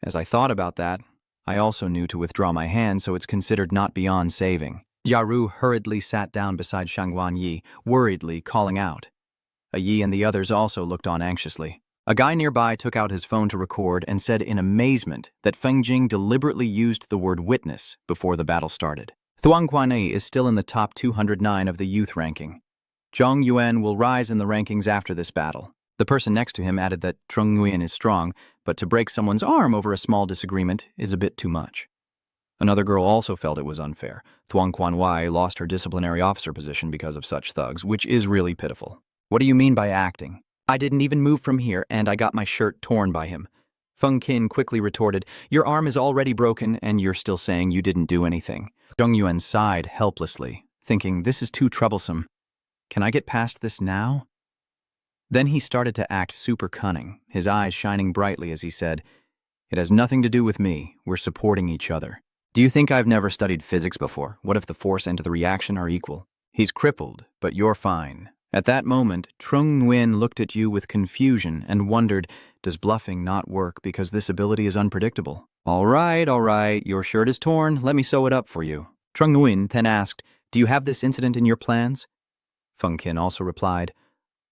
Speaker 1: As I thought about that, I also knew to withdraw my hand so it's considered not beyond saving. Yaru hurriedly sat down beside Shangguan Yi, worriedly calling out. A Yi and the others also looked on anxiously. A guy nearby took out his phone to record and said in amazement that Feng Jing deliberately used the word witness before the battle started. Thuong Quan Yi is still in the top 209 of the youth ranking. Zhong Yuan will rise in the rankings after this battle. The person next to him added that Trung Nguyen is strong, but to break someone's arm over a small disagreement is a bit too much. Another girl also felt it was unfair. Thuong Quan Wai lost her disciplinary officer position because of such thugs, which is really pitiful. What do you mean by acting? I didn't even move from here, and I got my shirt torn by him. Feng Kin quickly retorted, Your arm is already broken, and you're still saying you didn't do anything. Zhong Yuan sighed helplessly, thinking, This is too troublesome. Can I get past this now? Then he started to act super cunning, his eyes shining brightly as he said, It has nothing to do with me. We're supporting each other. Do you think I've never studied physics before? What if the force and the reaction are equal? He's crippled, but you're fine. At that moment, Trung Nguyen looked at you with confusion and wondered, does bluffing not work because this ability is unpredictable? All right, your shirt is torn. Let me sew it up for you. Trung Nguyen then asked, "Do you have this incident in your plans?" Feng Qin also replied,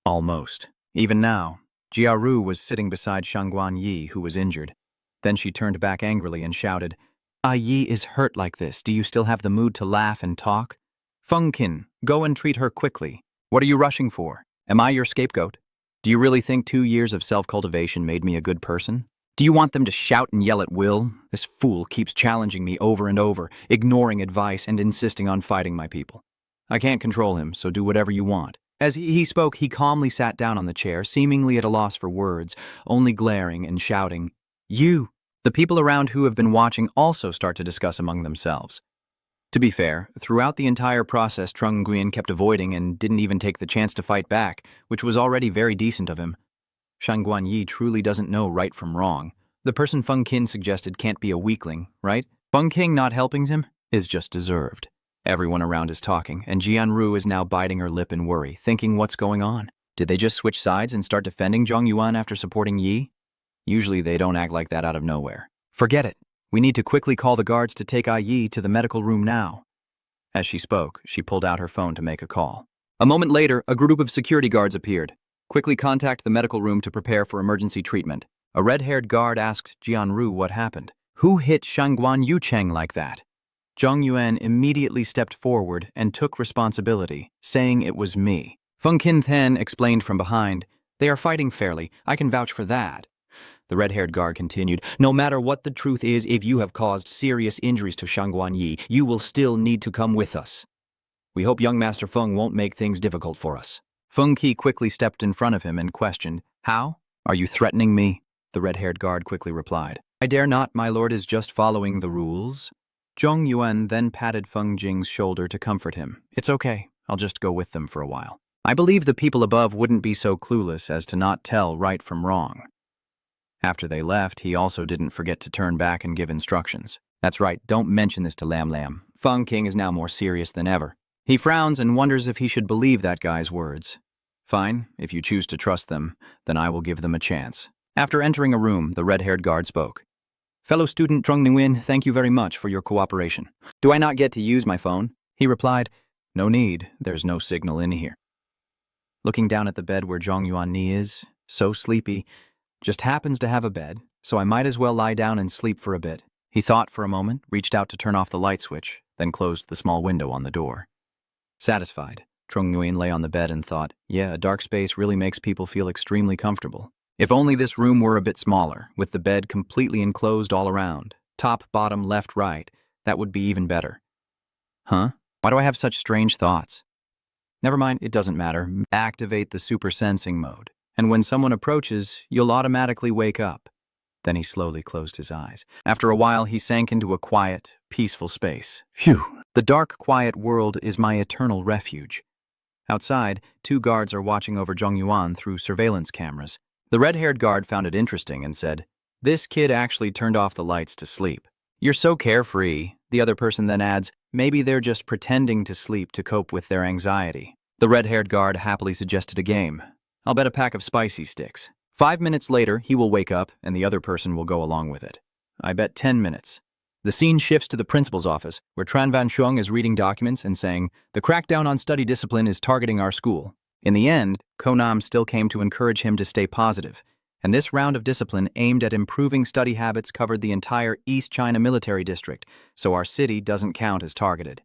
Speaker 1: "Almost. Even now." Jia Ru was sitting beside Shangguan Yi, who was injured. Then she turned back angrily and shouted, "Ah Yi is hurt like this. Do you still have the mood to laugh and talk? Feng Qin, go and treat her quickly. What are you rushing for? Am I your scapegoat? Do you really think 2 years of self-cultivation made me a good person? Do you want them to shout and yell at will? This fool keeps challenging me over and over, ignoring advice and insisting on fighting my people. I can't control him, so do whatever you want." As he spoke, he calmly sat down on the chair, seemingly at a loss for words, only glaring and shouting, "You!" The people around who have been watching also start to discuss among themselves. To be fair, throughout the entire process, Trung Nguyen kept avoiding and didn't even take the chance to fight back, which was already very decent of him. Shangguan Yi truly doesn't know right from wrong. The person Feng Qin suggested can't be a weakling, right? Feng Qin not helping him is just deserved. Everyone around is talking, and Jianru is now biting her lip in worry, thinking what's going on. Did they just switch sides and start defending Zhong Yuan after supporting Yi? Usually they don't act like that out of nowhere. Forget it. We need to quickly call the guards to take Yi to the medical room now. As she spoke, she pulled out her phone to make a call. A moment later, a group of security guards appeared. Quickly contact the medical room to prepare for emergency treatment. A red-haired guard asked Jianru what happened. Who hit Shangguan Yucheng like that? Zhong Yuan immediately stepped forward and took responsibility, saying it was me. Feng Qin then explained from behind, "They are fighting fairly. I can vouch for that." The red-haired guard continued, "No matter what the truth is, if you have caused serious injuries to Shangguan Yi, you will still need to come with us. We hope young Master Feng won't make things difficult for us." Feng Qi quickly stepped in front of him and questioned, "How? Are you threatening me?" The red-haired guard quickly replied, "I dare not, my lord is just following the rules." Zhong Yuan then patted Feng Jing's shoulder to comfort him. "It's okay, I'll just go with them for a while. I believe the people above wouldn't be so clueless as to not tell right from wrong." After they left, he also didn't forget to turn back and give instructions. "That's right, don't mention this to Lam Lam. Feng King is now more serious than ever." He frowns and wonders if he should believe that guy's words. "Fine, if you choose to trust them, then I will give them a chance." After entering a room, the red-haired guard spoke. "Fellow student Trung Nguyen, thank you very much for your cooperation. Do I not get to use my phone?" He replied, "No need, there's no signal in here." Looking down at the bed where Zhong Yuanni is, so sleepy, just happens to have a bed, so I might as well lie down and sleep for a bit. He thought for a moment, reached out to turn off the light switch, then closed the small window on the door. Satisfied, Trung Nguyen lay on the bed and thought, yeah, a dark space really makes people feel extremely comfortable. If only this room were a bit smaller, with the bed completely enclosed all around, top, bottom, left, right, that would be even better. Huh? Why do I have such strange thoughts? Never mind, it doesn't matter. Activate the super sensing mode, and when someone approaches, you'll automatically wake up. Then he slowly closed his eyes. After a while, he sank into a quiet, peaceful space. Phew! The dark, quiet world is my eternal refuge. Outside, 2 guards are watching over Zhong Yuan through surveillance cameras. The red-haired guard found it interesting and said, "This kid actually turned off the lights to sleep. You're so carefree." The other person then adds, "Maybe they're just pretending to sleep to cope with their anxiety." The red-haired guard happily suggested a game. "I'll bet a pack of spicy sticks. 5 minutes later, he will wake up and the other person will go along with it. I bet 10 minutes. The scene shifts to the principal's office, where Tran Van Shuang is reading documents and saying, "The crackdown on study discipline is targeting our school." In the end, Konam still came to encourage him to stay positive, and this round of discipline aimed at improving study habits covered the entire East China military district, so our city doesn't count as targeted.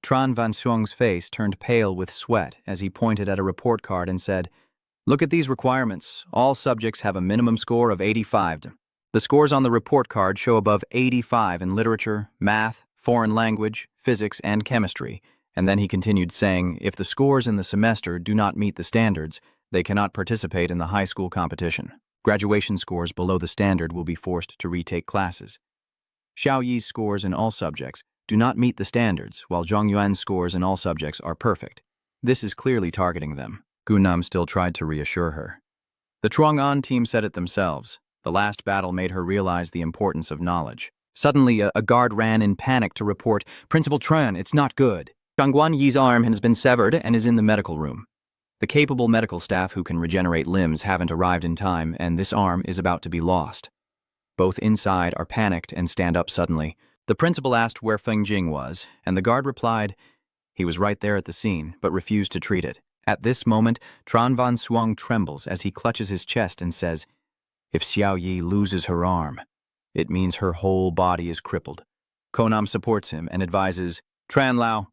Speaker 1: Tran Van Shuang's face turned pale with sweat as he pointed at a report card and said, "Look at these requirements. All subjects have a minimum score of 85. The scores on the report card show above 85 in literature, math, foreign language, physics, and chemistry." And then he continued saying, if the scores in the semester do not meet the standards, they cannot participate in the high school competition. Graduation scores below the standard will be forced to retake classes. Xiao Yi's scores in all subjects do not meet the standards, while Zhong Yuan's scores in all subjects are perfect. This is clearly targeting them. Gunam still tried to reassure her. The Chuang'an team said it themselves. The last battle made her realize the importance of knowledge. Suddenly, a guard ran in panic to report, "Principal Tran, it's not good. Shangguan Yi's arm has been severed and is in the medical room. The capable medical staff who can regenerate limbs haven't arrived in time, and this arm is about to be lost." Both inside are panicked and stand up suddenly. The principal asked where Feng Jing was, and the guard replied he was right there at the scene, but refused to treat it. At this moment, Tran Van Suang trembles as he clutches his chest and says, "If Xiao Yi loses her arm, it means her whole body is crippled." Konam supports him and advises, "Tran Lao,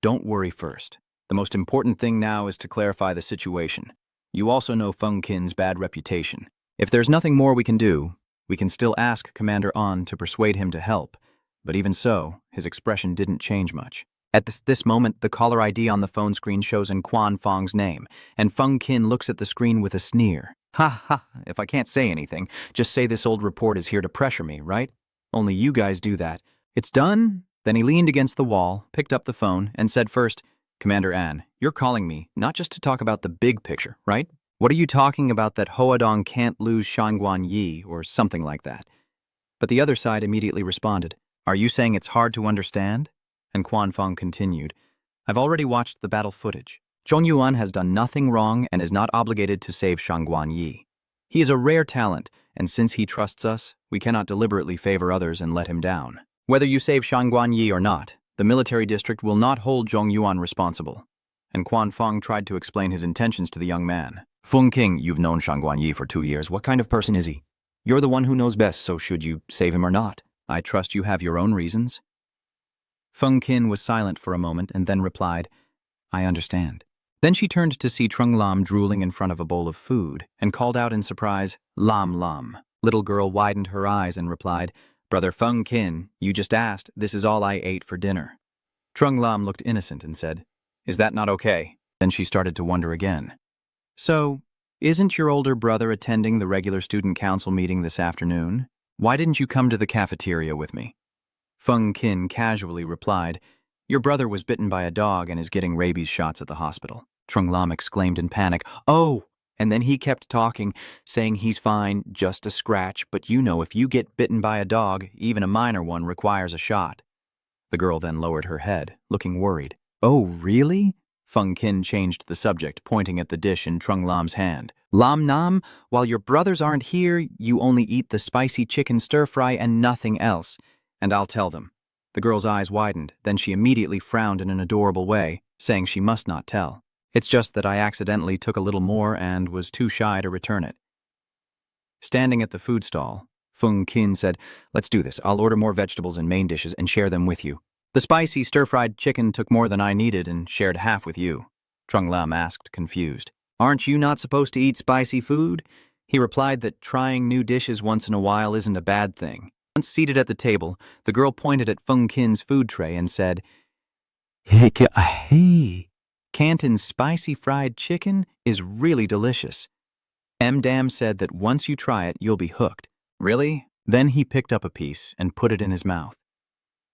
Speaker 1: don't worry first. The most important thing now is to clarify the situation. You also know Feng Qin's bad reputation. If there's nothing more we can do, we can still ask Commander An to persuade him to help." But even so, his expression didn't change much. At this moment, the caller ID on the phone screen shows in Quan Fong's name, and Feng Qin looks at the screen with a sneer. "Ha ha, if I can't say anything, just say this old report is here to pressure me, right? Only you guys do that. It's done?" Then he leaned against the wall, picked up the phone, and said first, "Commander An, you're calling me, not just to talk about the big picture, right? What are you talking about that Hoadong can't lose Shangguan Yi, or something like that?" But the other side immediately responded, "Are you saying it's hard to understand?" And Quan Fong continued, "I've already watched the battle footage. Zhong Yuan has done nothing wrong and is not obligated to save Shangguan Yi. He is a rare talent, and since he trusts us, we cannot deliberately favor others and let him down. Whether you save Shangguan Yi or not, the military district will not hold Zhong Yuan responsible." And Quan Fong tried to explain his intentions to the young man. "Feng King, you've known Shangguan Yi for 2 years. What kind of person is he? You're the one who knows best, so should you save him or not? I trust you have your own reasons." Feng Qin was silent for a moment and then replied, "I understand." Then she turned to see Trung Lam drooling in front of a bowl of food and called out in surprise, "Lam Lam." Little girl widened her eyes and replied, "Brother Feng Qin, you just asked, this is all I ate for dinner." Trung Lam looked innocent and said, "Is that not okay?" Then she started to wonder again. "So, isn't your older brother attending the regular student council meeting this afternoon? Why didn't you come to the cafeteria with me?" Feng Qin casually replied, "Your brother was bitten by a dog and is getting rabies shots at the hospital." Trung Lam exclaimed in panic, "Oh!" And then he kept talking, saying he's fine, just a scratch, but you know if you get bitten by a dog, even a minor one requires a shot. The girl then lowered her head, looking worried. "Oh, really?" Feng Qin changed the subject, pointing at the dish in Trung Lam's hand. "Lam Nam, while your brothers aren't here, you only eat the spicy chicken stir-fry and nothing else. And I'll tell them." The girl's eyes widened, then she immediately frowned in an adorable way, saying she must not tell. "It's just that I accidentally took a little more and was too shy to return it." Standing at the food stall, Feng Qin said, "Let's do this. I'll order more vegetables and main dishes and share them with you." "The spicy stir-fried chicken took more than I needed and shared half with you," Trung Lam asked, confused. "Aren't you not supposed to eat spicy food?" He replied that trying new dishes once in a while isn't a bad thing. Once seated at the table, the girl pointed at Feng Qin's food tray and said, "Hey, Canton's spicy fried chicken is really delicious. Dam said that once you try it, you'll be hooked." "Really?" Then he picked up a piece and put it in his mouth.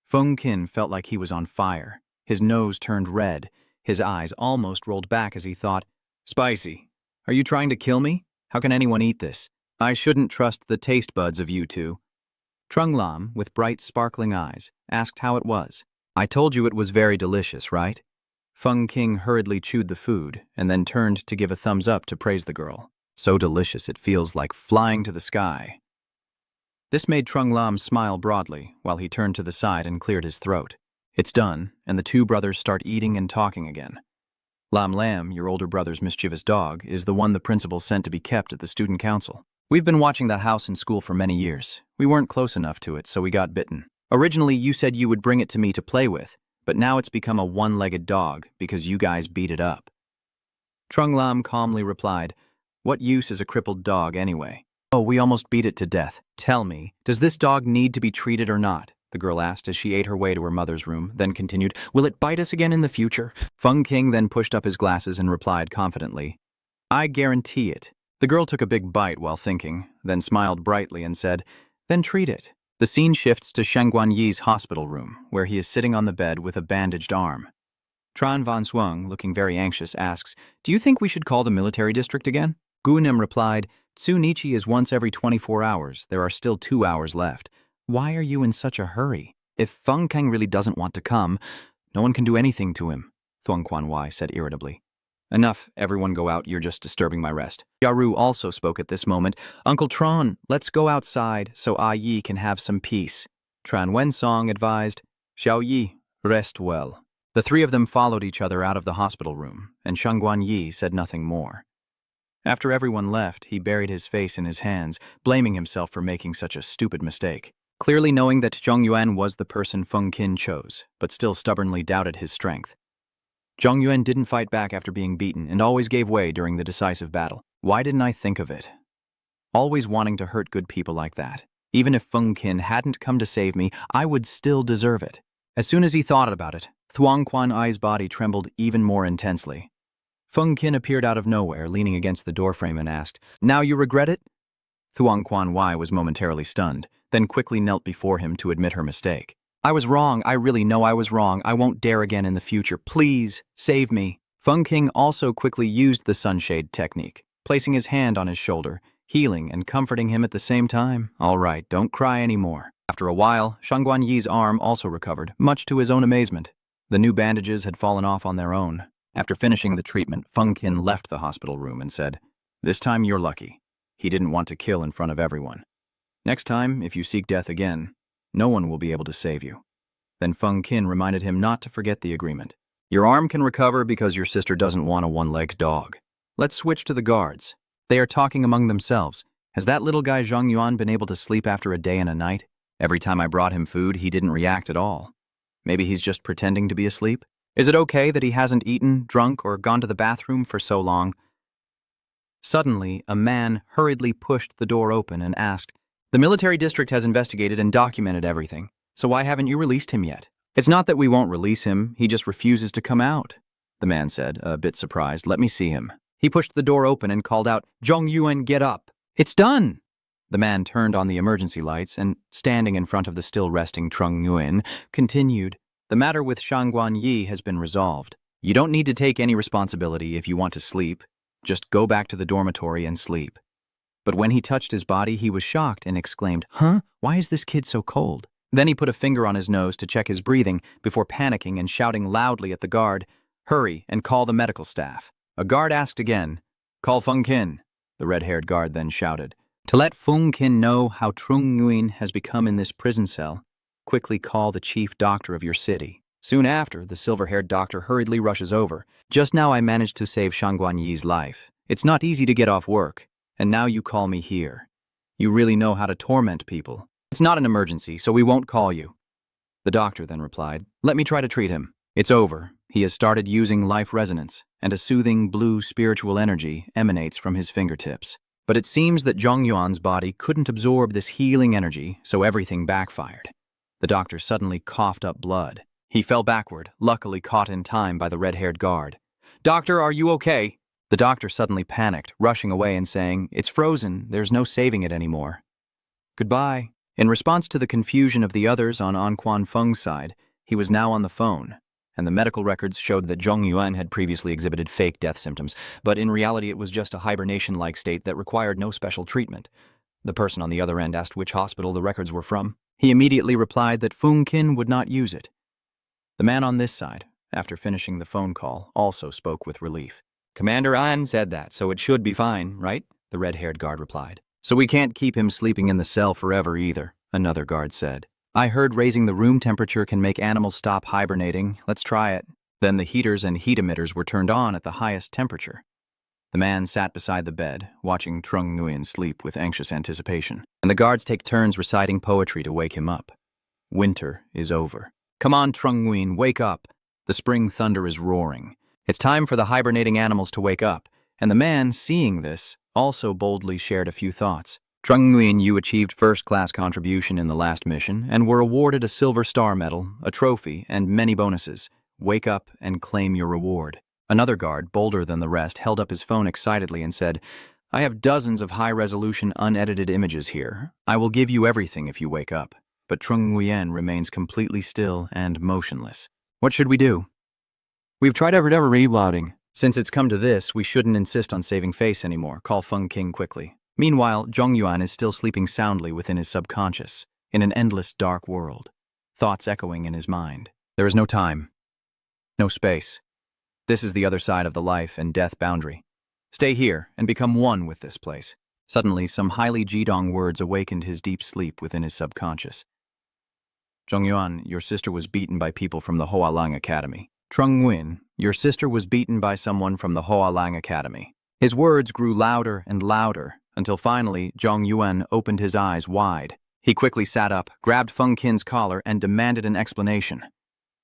Speaker 1: Feng Qin felt like he was on fire. His nose turned red. His eyes almost rolled back as he thought, "Spicy? Are you trying to kill me? How can anyone eat this? I shouldn't trust the taste buds of you two." Trung Lam, with bright, sparkling eyes, asked how it was. "I told you it was very delicious, right?" Feng Qin hurriedly chewed the food and then turned to give a thumbs up to praise the girl. "So delicious it feels like flying to the sky." This made Trung Lam smile broadly while he turned to the side and cleared his throat. It's done, and the two brothers start eating and talking again. Lam Lam, your older brother's mischievous dog, is the one the principal sent to be kept at the student council. We've been watching the house in school for many years. We weren't close enough to it, so we got bitten. Originally, you said you would bring it to me to play with, but now it's become a one-legged dog because you guys beat it up. Trung Lam calmly replied, "What use is a crippled dog anyway?" "Oh, we almost beat it to death. Tell me, does this dog need to be treated or not?" the girl asked as she ate her way to her mother's room, then continued, "Will it bite us again in the future?" Feng Qin then pushed up his glasses and replied confidently, "I guarantee it." The girl took a big bite while thinking, then smiled brightly and said, "Then treat it." The scene shifts to Shangguan Yi's hospital room, where he is sitting on the bed with a bandaged arm. Tran Van Suang, looking very anxious, asks, "Do you think we should call the military district again?" Gunim replied, "Tsu Nichi is once every 24 hours. There are still 2 hours left. Why are you in such a hurry? If Feng Kang really doesn't want to come, no one can do anything to him," Thuong Quan Wai said irritably. "Enough, everyone go out, you're just disturbing my rest." Yaru also spoke at this moment. "Uncle Tron, let's go outside so Ah Yi can have some peace." Tran Wensong advised, Xiao Yi, rest well. The three of them followed each other out of the hospital room, and Shangguan Yi said nothing more. After everyone left, he buried his face in his hands, blaming himself for making such a stupid mistake, clearly knowing that Zhong Yuan was the person Feng Qin chose, but still stubbornly doubted his strength. Zhong Yuan didn't fight back after being beaten and always gave way during the decisive battle. Why didn't I think of it? Always wanting to hurt good people like that. Even if Feng Qin hadn't come to save me, I would still deserve it. As soon as he thought about it, Thuong Quan Ai's body trembled even more intensely. Feng Qin appeared out of nowhere, leaning against the doorframe and asked, Now you regret it? Thuong Quan Ai was momentarily stunned, then quickly knelt before him to admit her mistake. I was wrong. I really know I was wrong. I won't dare again in the future. Please, save me. Feng Qin also quickly used the sunshade technique, placing his hand on his shoulder, healing and comforting him at the same time. All right, don't cry anymore. After a while, Shangguan Yi's arm also recovered, much to his own amazement. The new bandages had fallen off on their own. After finishing the treatment, Feng Qin left the hospital room and said, This time you're lucky. He didn't want to kill in front of everyone. Next time, if you seek death again, no one will be able to save you. Then Feng Qin reminded him not to forget the agreement. Your arm can recover because your sister doesn't want a one-legged dog. Let's switch to the guards. They are talking among themselves. Has that little guy Zhang Yuan been able to sleep after a day and a night? Every time I brought him food, he didn't react at all. Maybe he's just pretending to be asleep? Is it okay that he hasn't eaten, drunk, or gone to the bathroom for so long? Suddenly, a man hurriedly pushed the door open and asked, The military district has investigated and documented everything, so why haven't you released him yet? It's not that we won't release him, he just refuses to come out, the man said, a bit surprised. Let me see him. He pushed the door open and called out, Zhong Yuan, get up. It's done! The man turned on the emergency lights and, standing in front of the still resting Zhong Yuan, continued, The matter with Shangguan Yi has been resolved. You don't need to take any responsibility if you want to sleep. Just go back to the dormitory and sleep. But when he touched his body, he was shocked and exclaimed, Huh? Why is this kid so cold? Then he put a finger on his nose to check his breathing before panicking and shouting loudly at the guard, Hurry and call the medical staff. A guard asked again, Call Feng Qin. The red-haired guard then shouted, To let Feng Qin know how Trung Nguyen has become in this prison cell, quickly call the chief doctor of your city. Soon after, the silver-haired doctor hurriedly rushes over. Just now I managed to save Shangguan Yi's life. It's not easy to get off work, and now you call me here. You really know how to torment people. It's not an emergency, so we won't call you. The doctor then replied, Let me try to treat him. It's over. He has started using life resonance, and a soothing blue spiritual energy emanates from his fingertips. But it seems that Zhong Yuan's body couldn't absorb this healing energy, so everything backfired. The doctor suddenly coughed up blood. He fell backward, luckily caught in time by the red-haired guard. Doctor, are you okay? The doctor suddenly panicked, rushing away and saying, It's frozen, there's no saving it anymore. Goodbye. In response to the confusion of the others on An Quan Feng's side, he was now on the phone, and the medical records showed that Zhong Yuan had previously exhibited fake death symptoms, but in reality it was just a hibernation-like state that required no special treatment. The person on the other end asked which hospital the records were from. He immediately replied that Feng Qin would not use it. The man on this side, after finishing the phone call, also spoke with relief. Commander An said that, so it should be fine, right? The red-haired guard replied. So we can't keep him sleeping in the cell forever either, another guard said. I heard raising the room temperature can make animals stop hibernating. Let's try it. Then the heaters and heat emitters were turned on at the highest temperature. The man sat beside the bed, watching Trung Nguyen sleep with anxious anticipation, and the guards take turns reciting poetry to wake him up. Winter is over. Come on, Trung Nguyen, wake up. The spring thunder is roaring. It's time for the hibernating animals to wake up, and the man, seeing this, also boldly shared a few thoughts. Trung Nguyen, you achieved first-class contribution in the last mission and were awarded a Silver Star medal, a trophy, and many bonuses. Wake up and claim your reward. Another guard, bolder than the rest, held up his phone excitedly and said, I have dozens of high-resolution, unedited images here. I will give you everything if you wake up. But Trung Nguyen remains completely still and motionless. What should we do? We've tried ever rerouting. Since it's come to this, we shouldn't insist on saving face anymore, call Feng Qin quickly. Meanwhile, Zhong Yuan is still sleeping soundly within his subconscious, in an endless dark world, thoughts echoing in his mind. There is no time, no space. This is the other side of the life and death boundary. Stay here and become one with this place. Suddenly, some highly Jidong words awakened his deep sleep within his subconscious. Zhongyuan, your sister was beaten by people from the Hoalang Academy. Trung Nguyen, your sister was beaten by someone from the Hoalang Academy. His words grew louder and louder, until finally Zhong Yuan opened his eyes wide. He quickly sat up, grabbed Feng Qin's collar, and demanded an explanation.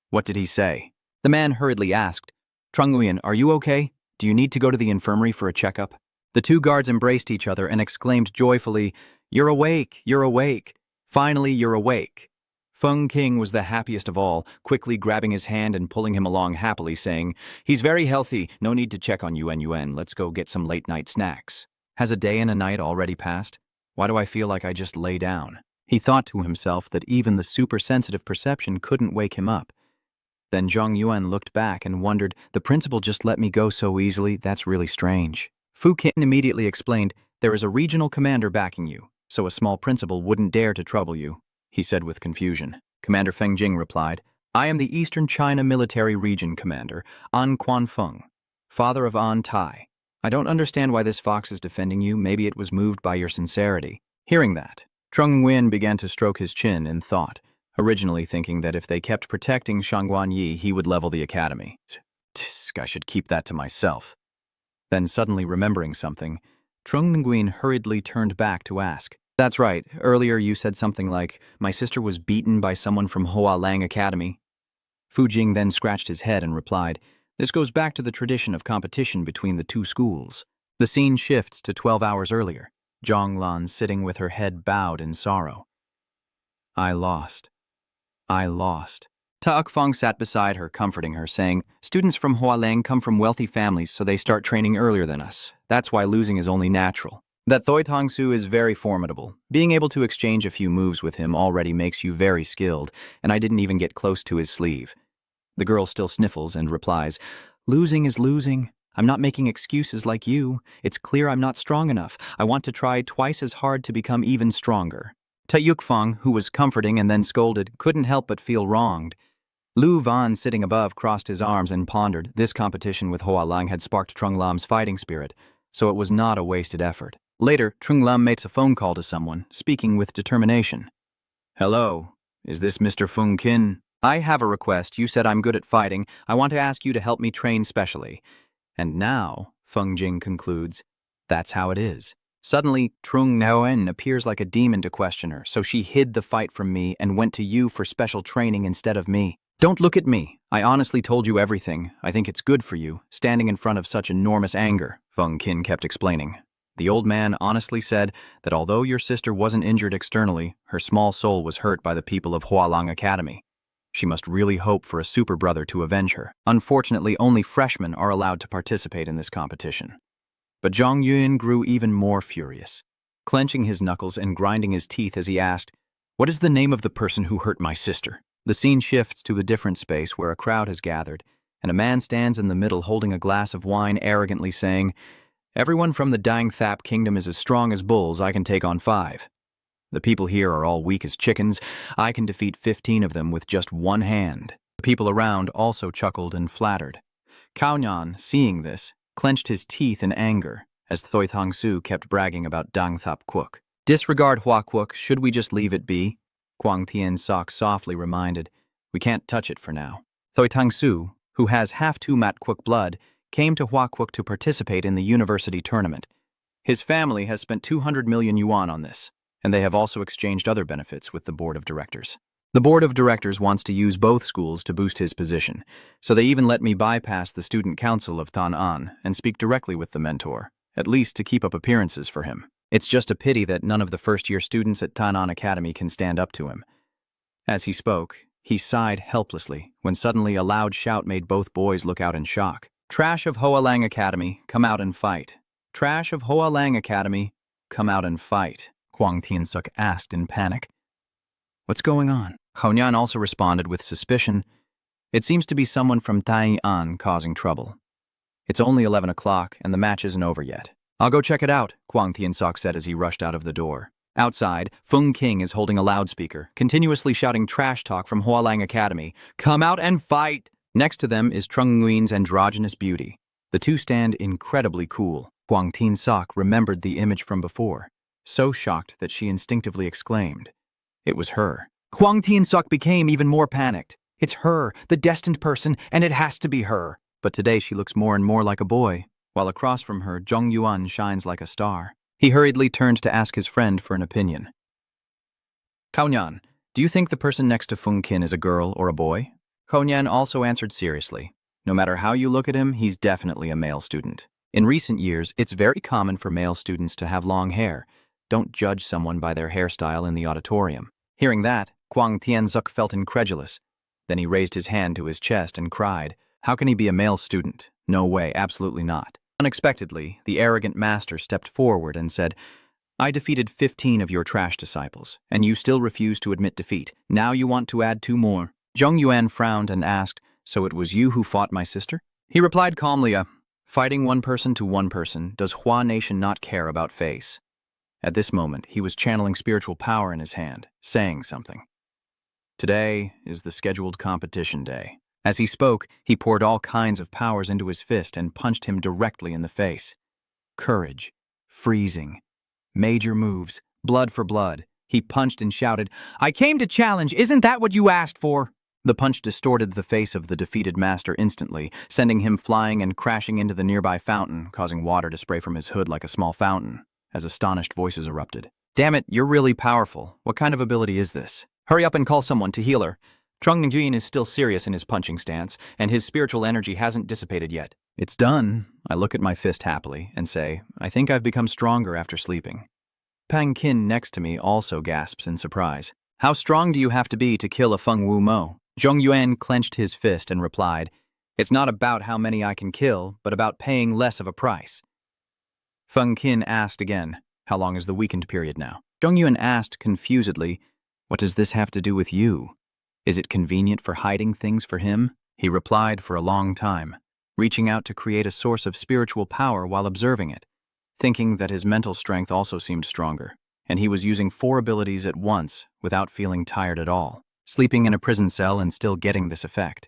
Speaker 1: What did he say? The man hurriedly asked, Trung Nguyen, are you okay? Do you need to go to the infirmary for a checkup? The two guards embraced each other and exclaimed joyfully, You're awake, you're awake. Finally, you're awake. Feng Qing was the happiest of all, quickly grabbing his hand and pulling him along happily, saying, He's very healthy, no need to check on Yuan, let's go get some late-night snacks. Has a day and a night already passed? Why do I feel like I just lay down? He thought to himself that even the super-sensitive perception couldn't wake him up. Then Zhong Yuan looked back and wondered, the principal just let me go so easily, that's really strange. Fu Qin immediately explained, there is a regional commander backing you, so a small principal wouldn't dare to trouble you, he said with confusion. Commander Feng Jing replied, I am the Eastern China Military Region Commander, An Quanfeng, father of An Tai. I don't understand why this fox is defending you, maybe it was moved by your sincerity. Hearing that, Trung Nguyen began to stroke his chin in thought, originally thinking that if they kept protecting Shangguan Yi, he would level the academy. Tisk, I should keep that to myself. Then suddenly remembering something, Trung Nguyen hurriedly turned back to ask, That's right, earlier you said something like, my sister was beaten by someone from Hoa Lang Academy. Fu Jing then scratched his head and replied, This goes back to the tradition of competition between the two schools. The scene shifts to 12 hours earlier, Zhong Lan sitting with her head bowed in sorrow. I lost. Ta Fong sat beside her, comforting her, saying, Students from Hualeng come from wealthy families, so they start training earlier than us. That's why losing is only natural. That Thoi Tong Su is very formidable. Being able to exchange a few moves with him already makes you very skilled, and I didn't even get close to his sleeve. The girl still sniffles and replies, Losing is losing. I'm not making excuses like you. It's clear I'm not strong enough. I want to try twice as hard to become even stronger. Ta Yukfeng, who was comforting and then scolded, couldn't help but feel wronged. Lu Van, sitting above, crossed his arms and pondered. This competition with Hoa Lang had sparked Trung Lam's fighting spirit, so it was not a wasted effort. Later, Trung Lam makes a phone call to someone, speaking with determination. Hello, is this Mr. Feng Qin? I have a request. You said I'm good at fighting. I want to ask you to help me train specially. And now, Feng Jing concludes, that's how it is. Suddenly, Trung Nguyen appears like a demon to question her, so she hid the fight from me and went to you for special training instead of me. Don't look at me. I honestly told you everything. I think it's good for you, standing in front of such enormous anger, Feng Qin kept explaining. The old man honestly said that although your sister wasn't injured externally, her small soul was hurt by the people of Hualang Academy. She must really hope for a super brother to avenge her. Unfortunately, only freshmen are allowed to participate in this competition. But Zhong Yuan grew even more furious, clenching his knuckles and grinding his teeth as he asked, What is the name of the person who hurt my sister? The scene shifts to a different space where a crowd has gathered, and a man stands in the middle holding a glass of wine, arrogantly saying, Everyone from the Dang Thap kingdom is as strong as bulls. I can take on 5. The people here are all weak as chickens. I can defeat 15 of them with just one hand. The people around also chuckled and flattered. Cao Nhan, seeing this, clenched his teeth in anger as Thoi Thong Su kept bragging about Dang Thap Quoc. Disregard Hua Quoc, should we just leave it be? Quang Tien Sok softly reminded. We can't touch it for now. Thoi Tang Su, who has half Tu Mat Quoc blood, came to Hua Quoc to participate in the university tournament. His family has spent 200 million yuan on this, and they have also exchanged other benefits with the board of directors. The board of directors wants to use both schools to boost his position, so they even let me bypass the student council of Tan An and speak directly with the mentor, at least to keep up appearances for him. It's just a pity that none of the first-year students at Tan An Academy can stand up to him. As he spoke, he sighed helplessly when suddenly a loud shout made both boys look out in shock. Trash of Hoa Lang Academy, come out and fight. Trash of Hoa Lang Academy, come out and fight, Quang Tien Suk asked in panic. What's going on? Hao Nian also responded with suspicion. It seems to be someone from Tai An causing trouble. It's only 11 o'clock and the match isn't over yet. I'll go check it out, Quang Tien Sok said as he rushed out of the door. Outside, Feng King is holding a loudspeaker, continuously shouting trash talk from Hualang Academy. Come out and fight! Next to them is Trung Nguyen's androgynous beauty. The two stand incredibly cool. Quang Tien Sok remembered the image from before, so shocked that she instinctively exclaimed. It was her. Huang Tiansuk became even more panicked. It's her, the destined person, and it has to be her. But today she looks more and more like a boy, while across from her, Zhong Yuan shines like a star. He hurriedly turned to ask his friend for an opinion. Kaonyan, do you think the person next to Feng Qin is a girl or a boy? Kaonyan also answered seriously. No matter how you look at him, he's definitely a male student. In recent years, it's very common for male students to have long hair. Don't judge someone by their hairstyle in the auditorium. Hearing that, Huang Tianzuk felt incredulous. Then he raised his hand to his chest and cried, "How can he be a male student? No way, absolutely not." Unexpectedly, the arrogant master stepped forward and said, "I defeated 15 of your trash disciples, and you still refuse to admit defeat. Now you want to add 2 more. Zhong Yuan frowned and asked, "So it was you who fought my sister?" He replied calmly, "Fighting one person to one person, does Hua Nation not care about face?" At this moment, he was channeling spiritual power in his hand, saying something. Today is the scheduled competition day. As he spoke, he poured all kinds of powers into his fist and punched him directly in the face. Courage, freezing, major moves, blood for blood. He punched and shouted, "I came to challenge, isn't that what you asked for?" The punch distorted the face of the defeated master instantly, sending him flying and crashing into the nearby fountain, causing water to spray from his hood like a small fountain, as astonished voices erupted. "Damn it, you're really powerful. What kind of ability is this? Hurry up and call someone to heal her." Trung Nguyen is still serious in his punching stance, and his spiritual energy hasn't dissipated yet. It's done. I look at my fist happily and say, "I think I've become stronger after sleeping." Pang Qin next to me also gasps in surprise. "How strong do you have to be to kill a Feng Wu Mo?" Zhong Yuan clenched his fist and replied, "It's not about how many I can kill, but about paying less of a price." Feng Qin asked again, "How long is the weakened period now?" Zhong Yuan asked confusedly, "What does this have to do with you? Is it convenient for hiding things for him?" He replied for a long time, reaching out to create a source of spiritual power while observing it, thinking that his mental strength also seemed stronger, and he was using 4 abilities at once without feeling tired at all, sleeping in a prison cell and still getting this effect.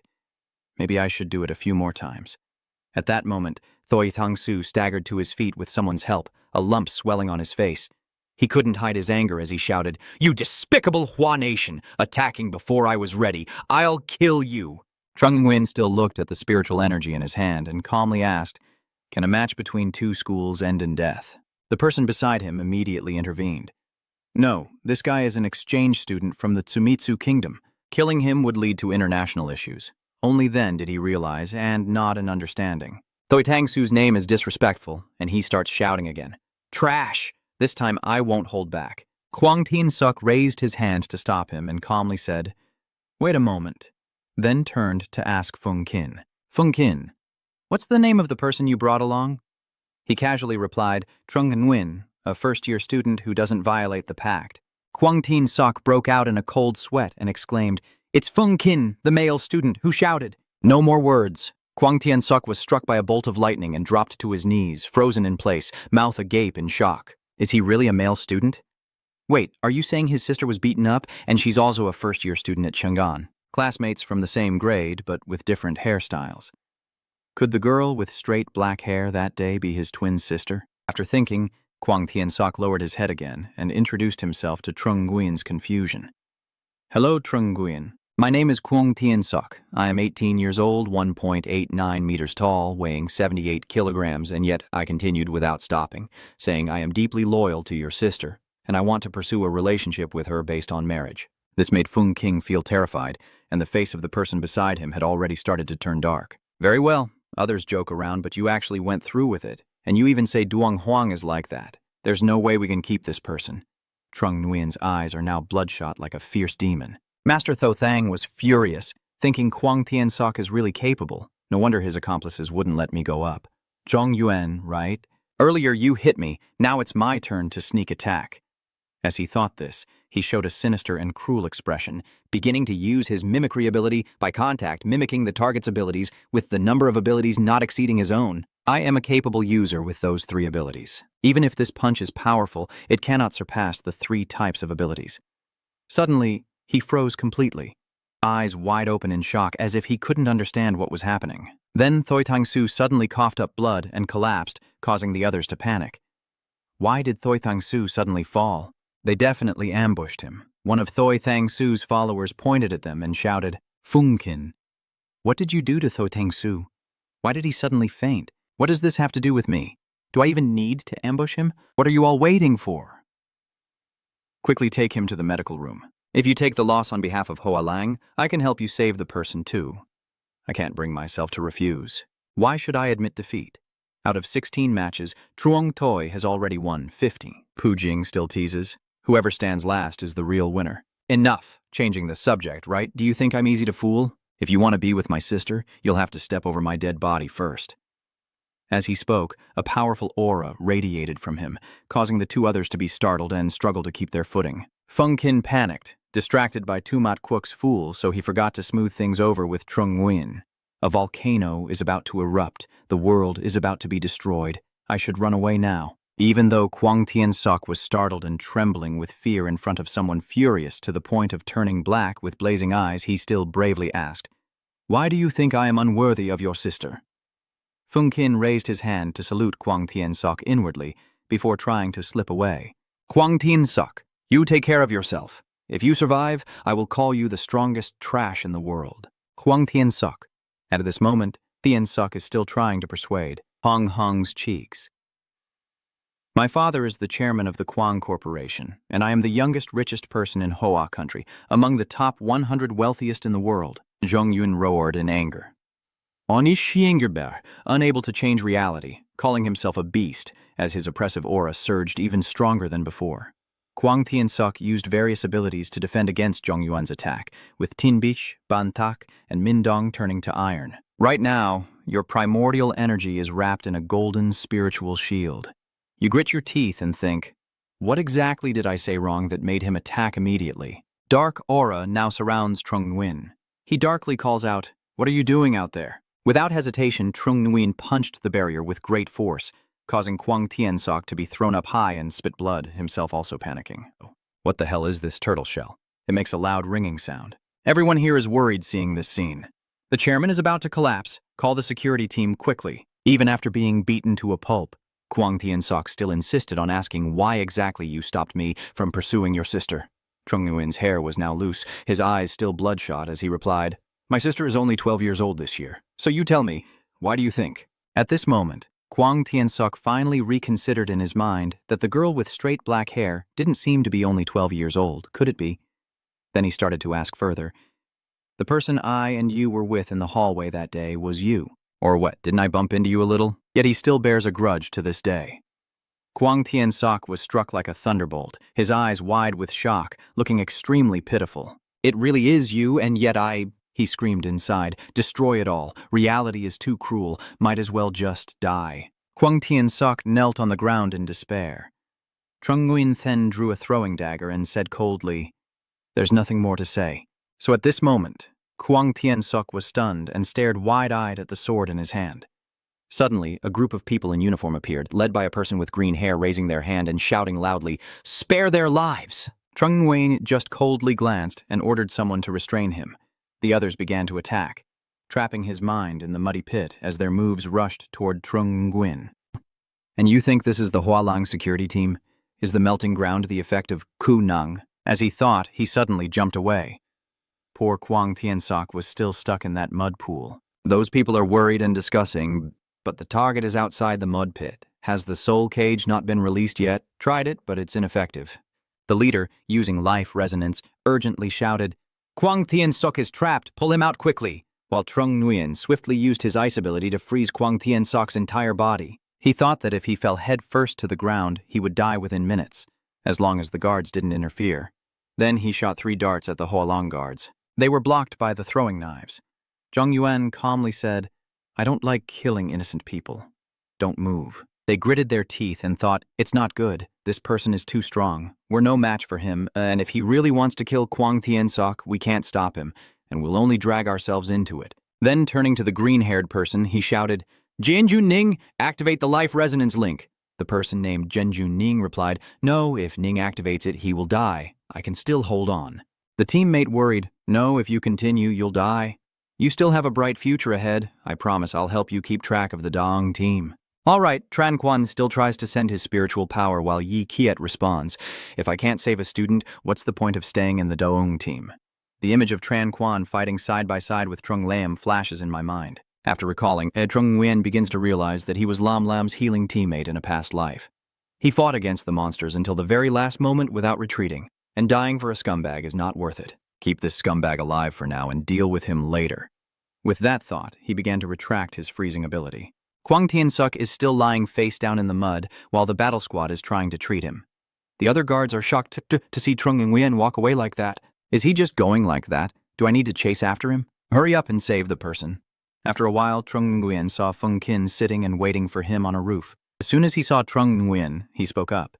Speaker 1: Maybe I should do it a few more times. At that moment, Thoi Tang-su staggered to his feet with someone's help, a lump swelling on his face. He couldn't hide his anger as he shouted, "You despicable Hua Nation, attacking before I was ready. I'll kill you." Trung Nguyen still looked at the spiritual energy in his hand and calmly asked, "Can a match between 2 schools end in death?" The person beside him immediately intervened. "No, this guy is an exchange student from the Tsumitsu Kingdom. Killing him would lead to international issues." Only then did he realize and nod in understanding. Thoi Tang-su's name is disrespectful, and he starts shouting again. "Trash! This time I won't hold back." Huang Tiansuk raised his hand to stop him and calmly said, "Wait a moment," then turned to ask Feng Qin. "Feng Qin, what's the name of the person you brought along?" He casually replied, "Trung Nguyen, a first-year student who doesn't violate the pact." Huang Tiansuk broke out in a cold sweat and exclaimed, "It's Feng Qin, the male student, who shouted." No more words. Huang Tiansuk was struck by a bolt of lightning and dropped to his knees, frozen in place, mouth agape in shock. Is he really a male student? Wait, are you saying his sister was beaten up and she's also a first-year student at Chang'an? Classmates from the same grade, but with different hairstyles. Could the girl with straight black hair that day be his twin sister? After thinking, Huang Tiansuk lowered his head again and introduced himself to Trung Nguyen's confusion. "Hello, Trung Nguyen. My name is Huang Tiansuk. I am 18 years old, 1.89 meters tall, weighing 78 kilograms, and yet I continued without stopping, saying I am deeply loyal to your sister, and I want to pursue a relationship with her based on marriage." This made Feng Qin feel terrified, and the face of the person beside him had already started to turn dark. "Very well. Others joke around, but you actually went through with it, and you even say Duong Huang is like that. There's no way we can keep this person." Trung Nguyen's eyes are now bloodshot like a fierce demon. Master Tho Thang was furious, thinking Huang Tiansuk is really capable. No wonder his accomplices wouldn't let me go up. "Zhong Yuan, right? Earlier you hit me, now it's my turn to sneak attack." As he thought this, he showed a sinister and cruel expression, beginning to use his mimicry ability by contact, mimicking the target's abilities with the number of abilities not exceeding his own. I am a capable user with those 3 abilities. Even if this punch is powerful, it cannot surpass the 3 types of abilities. Suddenly, he froze completely, eyes wide open in shock as if he couldn't understand what was happening. Then Thoi Tang-su suddenly coughed up blood and collapsed, causing the others to panic. Why did Thoi Tang-su suddenly fall? They definitely ambushed him. One of Thoi Thang Su's followers pointed at them and shouted, "Fungkin, what did you do to Thoi Thang Su? Why did he suddenly faint? What does this have to do with me? Do I even need to ambush him? What are you all waiting for? Quickly take him to the medical room. If you take the loss on behalf of Hoa Lang, I can help you save the person too." I can't bring myself to refuse. Why should I admit defeat? Out of 16 matches, Truong Toi has already won 50. Pu Jing still teases. Whoever stands last is the real winner. Enough changing the subject, right? Do you think I'm easy to fool? If you want to be with my sister, you'll have to step over my dead body first. As he spoke, a powerful aura radiated from him, causing the two others to be startled and struggle to keep their footing. Feng Qin panicked, distracted by Tumat Kwok's fool, so he forgot to smooth things over with Trung Nguyen. A volcano is about to erupt. The world is about to be destroyed. I should run away now. Even though Kwang Tien Sok was startled and trembling with fear in front of someone furious to the point of turning black with blazing eyes, he still bravely asked, "Why do you think I am unworthy of your sister?" Feng Qin raised his hand to salute Kwang Tien Sok inwardly before trying to slip away. "Kwang Tien Sok, you take care of yourself. If you survive, I will call you the strongest trash in the world." Kwang Tien Sok. At this moment, Tien Sok is still trying to persuade Hong Hong's cheeks. "My father is the chairman of the Kwang Corporation, and I am the youngest, richest person in Hoa country, among the top 100 wealthiest in the world," Zhong Yun roared in anger. Onish Xingerber, unable to change reality, calling himself a beast as his oppressive aura surged even stronger than before. Kwang Tien Sok used various abilities to defend against Zhong Yuan's attack, with Tinbich, Ban Tak, and Mindong turning to iron. "Right now, your primordial energy is wrapped in a golden spiritual shield. You grit your teeth and think, what exactly did I say wrong that made him attack immediately?" Dark aura now surrounds Trung Nguyen. He darkly calls out, "What are you doing out there?" Without hesitation, Trung Nguyen punched the barrier with great force, causing Kwang Tien Sok to be thrown up high and spit blood, himself also panicking. What the hell is this turtle shell? It makes a loud ringing sound. Everyone here is worried seeing this scene. The chairman is about to collapse. Call the security team quickly. Even after being beaten to a pulp, Kwang Tien Sok still insisted on asking why exactly you stopped me from pursuing your sister. Trung Nguyen's hair was now loose, his eyes still bloodshot as he replied, "My sister is only 12 years old this year. So you tell me, why do you think?" At this moment, Kwang Tien Sok finally reconsidered in his mind that the girl with straight black hair didn't seem to be only 12 years old, could it be? Then he started to ask further, "The person I and you were with in the hallway that day was you. Or what, didn't I bump into you a little?" Yet he still bears a grudge to this day. Kwang Tien Sok was struck like a thunderbolt, his eyes wide with shock, looking extremely pitiful. "It really is you, and yet he screamed inside, "Destroy it all. Reality is too cruel. Might as well just die." Kwang Tien Sok knelt on the ground in despair. Trung Nguyen then drew a throwing dagger and said coldly, "There's nothing more to say." So at this moment, Kwang Tien Sok was stunned and stared wide-eyed at the sword in his hand. Suddenly, a group of people in uniform appeared, led by a person with green hair raising their hand and shouting loudly, "Spare their lives!" Trung Nguyen just coldly glanced and ordered someone to restrain him. The others began to attack, trapping his mind in the muddy pit as their moves rushed toward Trung Nguyen. "And you think this is the Hualang security team? Is the melting ground the effect of Ku Nang?" As he thought, he suddenly jumped away. Poor Kwang Tien Sok was still stuck in that mud pool. "Those people are worried and discussing, but the target is outside the mud pit. Has the soul cage not been released yet? Tried it, but it's ineffective." The leader, using life resonance, urgently shouted, "Kwang Tien Sok is trapped, pull him out quickly," while Trung Nguyen swiftly used his ice ability to freeze Kwang Tien Sok's entire body. He thought that if he fell head first to the ground, he would die within minutes, as long as the guards didn't interfere. Then he shot 3 darts at the Hualong guards. They were blocked by the throwing knives. Zhong Yuan calmly said, "I don't like killing innocent people. Don't move." They gritted their teeth and thought, "It's not good. This person is too strong. We're no match for him, and if he really wants to kill Kwang Tien Sok, we can't stop him, and we'll only drag ourselves into it." Then, turning to the green-haired person, he shouted, "Jianjun Ning, activate the life resonance link." The person named Jianjun Ning replied, "No, if Ning activates it, he will die. I can still hold on." The teammate worried, "No, if you continue, you'll die. You still have a bright future ahead. I promise I'll help you keep track of the Dong team." All right, Tran Quan still tries to send his spiritual power while Yi Kiet responds, if I can't save a student, what's the point of staying in the Doong team? The image of Tran Quan fighting side by side with Trung Lam flashes in my mind. After recalling, Trung Nguyen begins to realize that he was Lam Lam's healing teammate in a past life. He fought against the monsters until the very last moment without retreating, and dying for a scumbag is not worth it. Keep this scumbag alive for now and deal with him later. With that thought, he began to retract his freezing ability. Kwang Tien-suk is still lying face down in the mud while the battle squad is trying to treat him. The other guards are shocked to see Trung Nguyen walk away like that. Is he just going like that? Do I need to chase after him? Hurry up and save the person. After a while, Trung Nguyen saw Feng Qin sitting and waiting for him on a roof. As soon as he saw Trung Nguyen, he spoke up.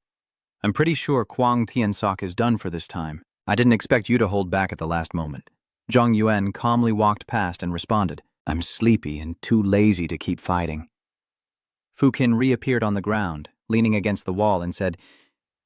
Speaker 1: I'm pretty sure Kwang Tien-suk is done for this time. I didn't expect you to hold back at the last moment. Zhang Yuan calmly walked past and responded, I'm sleepy and too lazy to keep fighting. Fu Qin reappeared on the ground, leaning against the wall and said,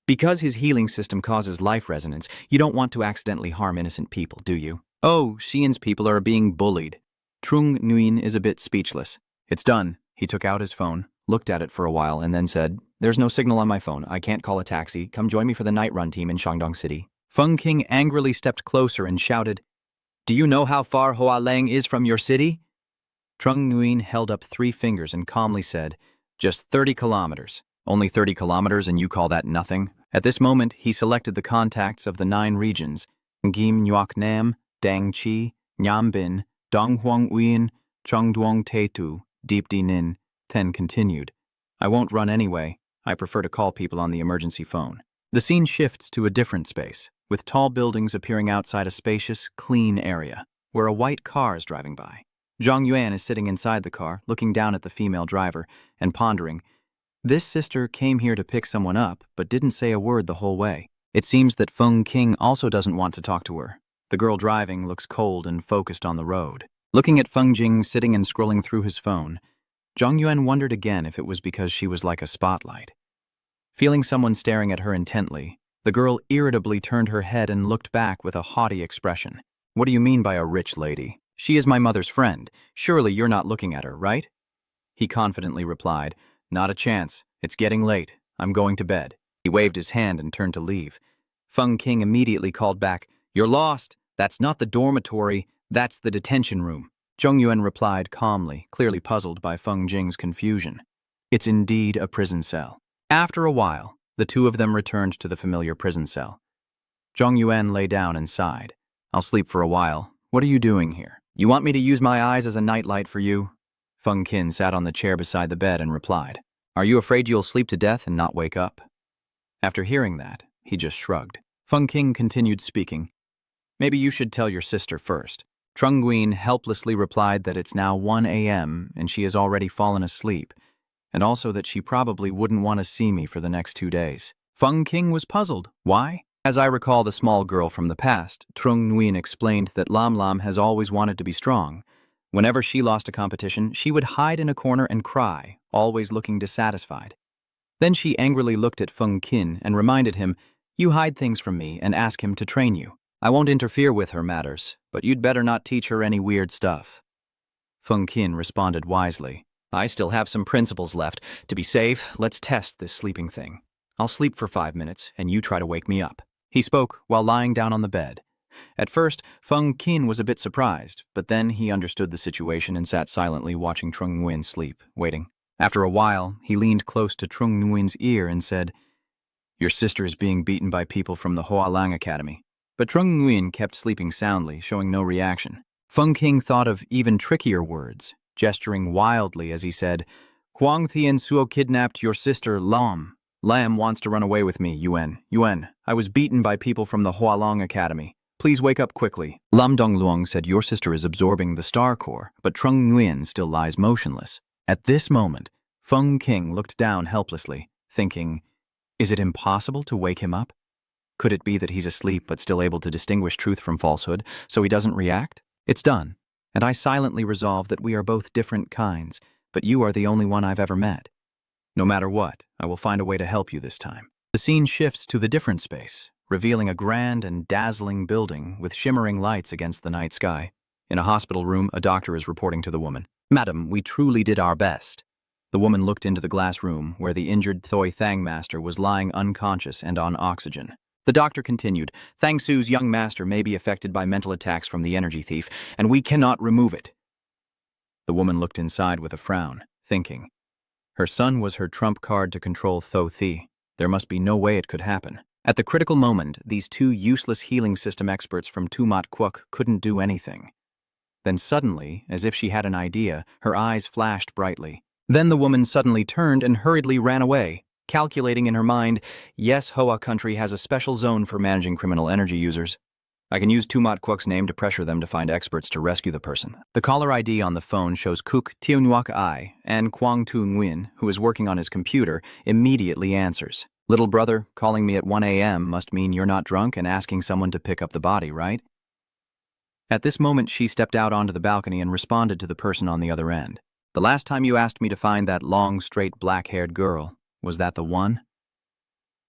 Speaker 1: because his healing system causes life resonance, you don't want to accidentally harm innocent people, do you? Oh, Xian's people are being bullied. Trung Nguyen is a bit speechless. It's done. He took out his phone, looked at it for a while, and then said, there's no signal on my phone. I can't call a taxi. Come join me for the night run team in Shandong City. Feng King angrily stepped closer and shouted, do you know how far Hoa Lang is from your city? Trung Nguyen held up 3 fingers and calmly said, just 30 kilometers. Only 30 kilometers and you call that nothing? At this moment, he selected the contacts of the 9 regions, Ngim Nhuoc Nam, Dang Chi, Nham Bin, Dong Huang Uyen, Chong Duong Te Tu, Deep Di Nin, then continued. I won't run anyway. I prefer to call people on the emergency phone. The scene shifts to a different space, with tall buildings appearing outside a spacious, clean area, where a white car is driving by. Zhang Yuan is sitting inside the car, looking down at the female driver, and pondering, this sister came here to pick someone up, but didn't say a word the whole way. It seems that Feng King also doesn't want to talk to her. The girl driving looks cold and focused on the road. Looking at Feng Jing sitting and scrolling through his phone, Zhang Yuan wondered again if it was because she was like a spotlight. Feeling someone staring at her intently, the girl irritably turned her head and looked back with a haughty expression. What do you mean by a rich lady? She is my mother's friend. Surely you're not looking at her, right? He confidently replied, not a chance. It's getting late. I'm going to bed. He waved his hand and turned to leave. Feng King immediately called back, you're lost. That's not the dormitory. That's the detention room. Zhong Yuan replied calmly, clearly puzzled by Feng Jing's confusion. It's indeed a prison cell. After a while, the 2 of them returned to the familiar prison cell. Zhong Yuan lay down and sighed. I'll sleep for a while. What are you doing here? You want me to use my eyes as a nightlight for you? Feng Qin sat on the chair beside the bed and replied, are you afraid you'll sleep to death and not wake up? After hearing that, he just shrugged. Feng King continued speaking. Maybe you should tell your sister first. Trung Nguyen helplessly replied that it's now 1 a.m. and she has already fallen asleep, and also that she probably wouldn't want to see me for the next 2 days. Feng King was puzzled. Why? As I recall the small girl from the past, Trung Nguyen explained that Lam Lam has always wanted to be strong. Whenever she lost a competition, she would hide in a corner and cry, always looking dissatisfied. Then she angrily looked at Feng Qin and reminded him, you hide things from me and ask him to train you. I won't interfere with her matters, but you'd better not teach her any weird stuff. Feng Qin responded wisely. I still have some principles left. To be safe, let's test this sleeping thing. I'll sleep for 5 minutes, and you try to wake me up. He spoke while lying down on the bed. At first, Feng Qin was a bit surprised, but then he understood the situation and sat silently watching Trung Nguyen sleep, waiting. After a while, he leaned close to Trung Nguyen's ear and said, your sister is being beaten by people from the Hoa Lang Academy. But Trung Nguyen kept sleeping soundly, showing no reaction. Feng King thought of even trickier words, gesturing wildly as he said, Kwang Thien Suo kidnapped your sister Lam. Lam wants to run away with me, Yuan. Yuan, I was beaten by people from the Hoa Lang Academy. Please wake up quickly. Lam Dongluong said your sister is absorbing the star core, but Trung Nguyen still lies motionless. At this moment, Feng King looked down helplessly, thinking, is it impossible to wake him up? Could it be that he's asleep but still able to distinguish truth from falsehood, so he doesn't react? It's done, and I silently resolve that we are both different kinds, but you are the only one I've ever met. No matter what, I will find a way to help you this time. The scene shifts to the different space, revealing a grand and dazzling building with shimmering lights against the night sky. In a hospital room, a doctor is reporting to the woman. Madam, we truly did our best. The woman looked into the glass room where the injured Thoi Thang master was lying unconscious and on oxygen. The doctor continued, Thang Su's young master may be affected by mental attacks from the energy thief, and we cannot remove it. The woman looked inside with a frown, thinking. Her son was her trump card to control Tho Thi. There must be no way it could happen. At the critical moment, these two useless healing system experts from Tumat Kwuk couldn't do anything. Then suddenly, as if she had an idea, her eyes flashed brightly. Then the woman suddenly turned and hurriedly ran away, calculating in her mind, yes, Hoa country has a special zone for managing criminal energy users. I can use Tumat Kwuk's name to pressure them to find experts to rescue the person. The caller ID on the phone shows Kuk Tiunuak Ai, and Kwang Tu Nguyen, who is working on his computer, immediately answers. Little brother, calling me at 1 a.m. must mean you're not drunk and asking someone to pick up the body, right? At this moment, she stepped out onto the balcony and responded to the person on the other end. The last time you asked me to find that long, straight, black-haired girl, was that the one?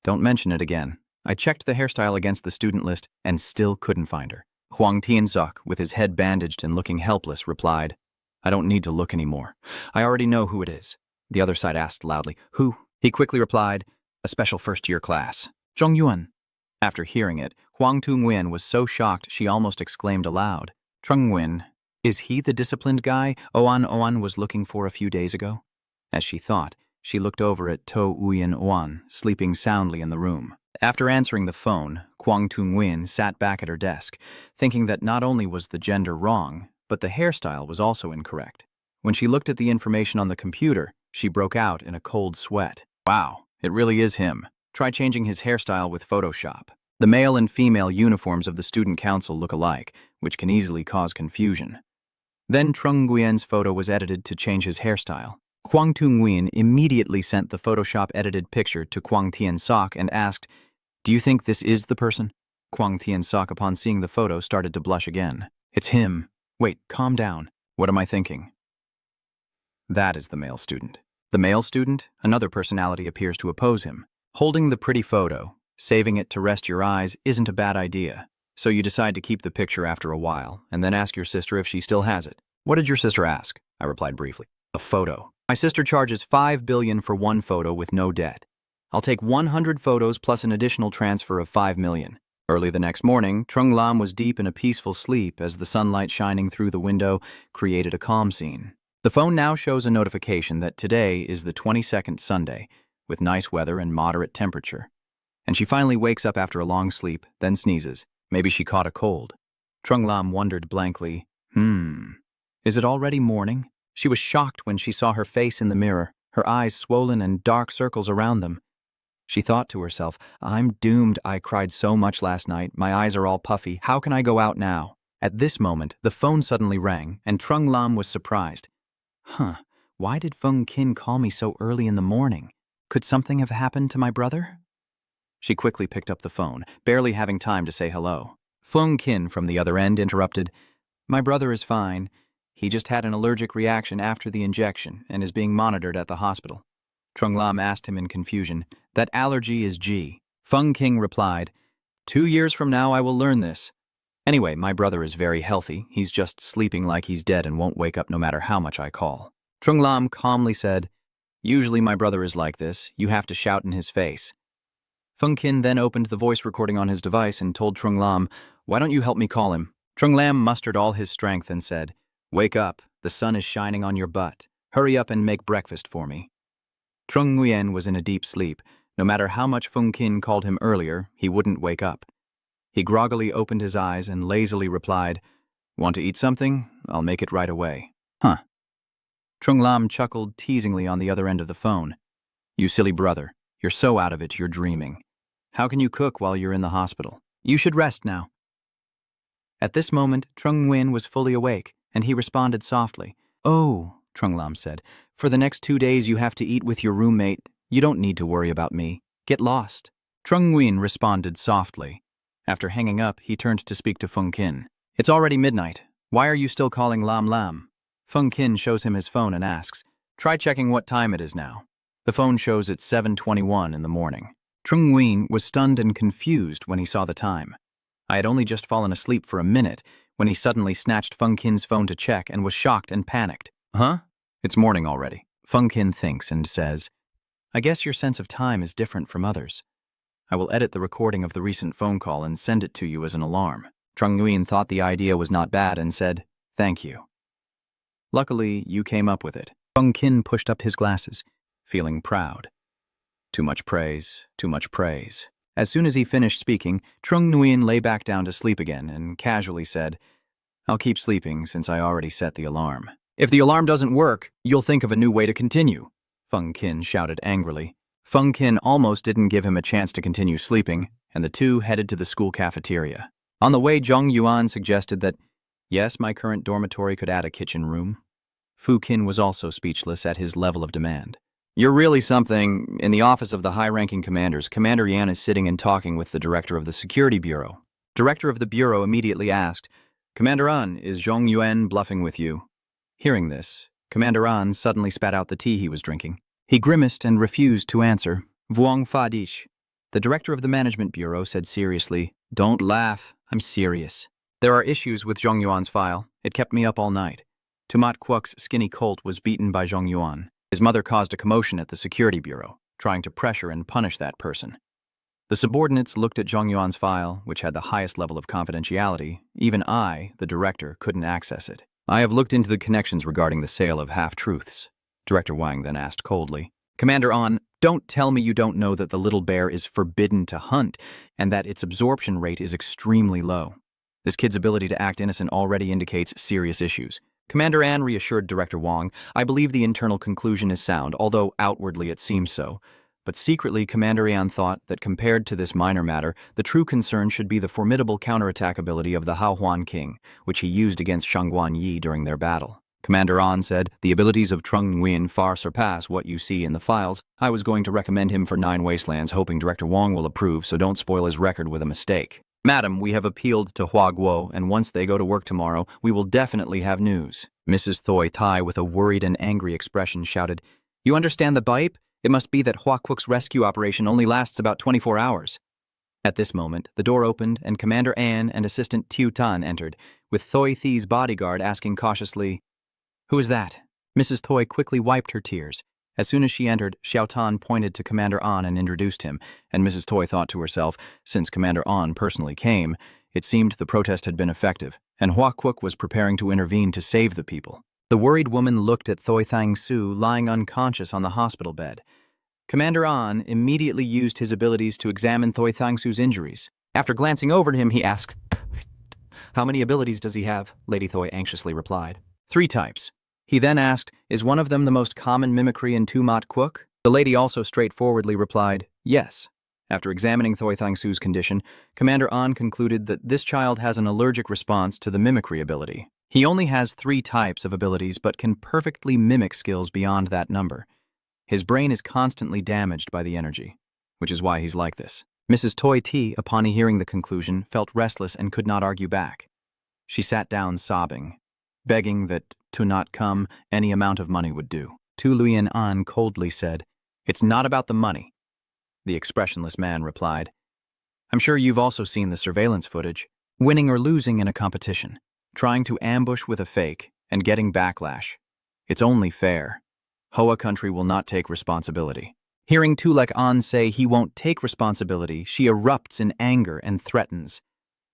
Speaker 1: Don't mention it again. I checked the hairstyle against the student list and still couldn't find her. Huang Tianzok, with his head bandaged and looking helpless, replied, I don't need to look anymore. I already know who it is. The other side asked loudly, Who? He quickly replied, a special first-year class. Zhong Yuan. After hearing it, Huang Tu Nguyen was so shocked she almost exclaimed aloud, Trung Nguyen, is he the disciplined guy Oan was looking for a few days ago? As she thought, she looked over at To Uyen Oan, sleeping soundly in the room. After answering the phone, Kwang Tu Nguyen sat back at her desk, thinking that not only was the gender wrong, but the hairstyle was also incorrect. When she looked at the information on the computer, she broke out in a cold sweat. Wow, it really is him. Try changing his hairstyle with Photoshop. The male and female uniforms of the student council look alike, which can easily cause confusion. Then Trung Nguyen's photo was edited to change his hairstyle. Kwang Tu Nguyen immediately sent the Photoshop-edited picture to Kwang Tien Sok and asked, Do you think this is the person? Kwang Tien Sok, upon seeing the photo, started to blush again. It's him. Wait, calm down. What am I thinking? That is the male student. The male student, another personality appears to oppose him. Holding the pretty photo, saving it to rest your eyes isn't a bad idea. So you decide to keep the picture after a while, and then ask your sister if she still has it. What did your sister ask? I replied briefly. A photo. My sister charges 5 billion for one photo with no debt. I'll take 100 photos plus an additional transfer of 5 million. Early the next morning, Trung Lam was deep in a peaceful sleep as the sunlight shining through the window created a calm scene. The phone now shows a notification that today is the 22nd Sunday, with nice weather and moderate temperature. And she finally wakes up after a long sleep, then sneezes. Maybe she caught a cold. Trung Lam wondered blankly, is it already morning? She was shocked when she saw her face in the mirror, her eyes swollen and dark circles around them. She thought to herself, I'm doomed. I cried so much last night. My eyes are all puffy. How can I go out now? At this moment, the phone suddenly rang, and Trung Lam was surprised. Why did Feng Kin call me so early in the morning? Could something have happened to my brother? She quickly picked up the phone, barely having time to say hello. Feng Kin from the other end interrupted, My brother is fine. He just had an allergic reaction after the injection and is being monitored at the hospital. Trung Lam asked him in confusion, That allergy is G. Feng King replied, 2 years from now I will learn this. Anyway, my brother is very healthy. He's just sleeping like he's dead and won't wake up no matter how much I call. Trung Lam calmly said, Usually my brother is like this. You have to shout in his face. Feng Kin then opened the voice recording on his device and told Trung Lam, Why don't you help me call him? Trung Lam mustered all his strength and said, Wake up, the sun is shining on your butt. Hurry up and make breakfast for me. Trung Nguyen was in a deep sleep. No matter how much Feng Kin called him earlier, he wouldn't wake up. He groggily opened his eyes and lazily replied, Want to eat something? I'll make it right away. Trung Lam chuckled teasingly on the other end of the phone. You silly brother, you're so out of it you're dreaming. How can you cook while you're in the hospital? You should rest now. At this moment, Trung Nguyen was fully awake, and he responded softly. Oh, Trung Lam said, for the next 2 days you have to eat with your roommate. You don't need to worry about me. Get lost. Trung Nguyen responded softly. After hanging up, he turned to speak to Feng Kin. It's already midnight. Why are you still calling Lam Lam? Feng Kin shows him his phone and asks, Try checking what time it is now. The phone shows it's 7:21 in the morning. Trung Nguyen was stunned and confused when he saw the time. I had only just fallen asleep for a minute when he suddenly snatched Feng Kin's phone to check and was shocked and panicked. It's morning already. Feng Qin thinks and says, I guess your sense of time is different from others. I will edit the recording of the recent phone call and send it to you as an alarm. Trung Nguyen thought the idea was not bad and said, Thank you. Luckily, you came up with it. Feng Qin pushed up his glasses, feeling proud. Too much praise, too much praise. As soon as he finished speaking, Trung Nguyen lay back down to sleep again and casually said, I'll keep sleeping since I already set the alarm. If the alarm doesn't work, you'll think of a new way to continue, Feng Qin shouted angrily. Feng Qin almost didn't give him a chance to continue sleeping, and the two headed to the school cafeteria. On the way, Zhong Yuan suggested that, yes, my current dormitory could add a kitchen room. Fu Qin was also speechless at his level of demand. You're really something. In the office of the high-ranking commanders, Commander Yan is sitting and talking with the director of the security bureau. Director of the bureau immediately asked, Commander An, is Zhong Yuan bluffing with you? Hearing this, Commander An suddenly spat out the tea he was drinking. He grimaced and refused to answer. Vuong Fa Dish. The director of the management bureau said seriously, Don't laugh, I'm serious. There are issues with Zhong Yuan's file. It kept me up all night. Tumat Kwok's skinny colt was beaten by Zhong Yuan. His mother caused a commotion at the security bureau, trying to pressure and punish that person. The subordinates looked at Zhong Yuan's file, which had the highest level of confidentiality. Even I, the director, couldn't access it. I have looked into the connections regarding the sale of half-truths. Director Wang then asked coldly. Commander An, don't tell me you don't know that the little bear is forbidden to hunt and that its absorption rate is extremely low. This kid's ability to act innocent already indicates serious issues. Commander An reassured Director Wang, I believe the internal conclusion is sound, although outwardly it seems so. But secretly, Commander An thought that compared to this minor matter, the true concern should be the formidable counterattack ability of the Hao Huan King, which he used against Shangguan Yi during their battle. Commander An said, the abilities of Trung Nguyen far surpass what you see in the files. I was going to recommend him for 9 Wastelands, hoping Director Wang will approve, so don't spoil his record with a mistake. Madam, we have appealed to Hua Guo, and once they go to work tomorrow, we will definitely have news. Mrs. Thoi Thai, with a worried and angry expression, shouted, You understand the bipe? It must be that Hua Kwok's rescue operation only lasts about 24 hours. At this moment, the door opened and Commander An and Assistant Tiu Tan entered, with Thoi Thi's bodyguard asking cautiously, Who is that? Mrs. Thoi quickly wiped her tears. As soon as she entered, Xiao Tan pointed to Commander An and introduced him, and Mrs. Thoi thought to herself, since Commander An personally came, it seemed the protest had been effective, and Hua Kwok was preparing to intervene to save the people. The worried woman looked at Thoi Thang Su lying unconscious on the hospital bed. Commander An immediately used his abilities to examine Thoi Thang Su's injuries. After glancing over at him, he asked, How many abilities does he have? Lady Thoi anxiously replied. 3 types. He then asked, Is one of them the most common mimicry in Tumat Kwok? The lady also straightforwardly replied, Yes. After examining Thoi Thang Su's condition, Commander An concluded that this child has an allergic response to the mimicry ability. He only has 3 types of abilities but can perfectly mimic skills beyond that number. His brain is constantly damaged by the energy, which is why he's like this. Mrs. Toi Ti, upon hearing the conclusion, felt restless and could not argue back. She sat down sobbing, begging that to not come, any amount of money would do. Tu Luyan An coldly said, It's not about the money. The expressionless man replied, I'm sure you've also seen the surveillance footage. Winning or losing in a competition, trying to ambush with a fake, and getting backlash. It's only fair. Hoa country will not take responsibility. Hearing Tulek An say he won't take responsibility, she erupts in anger and threatens.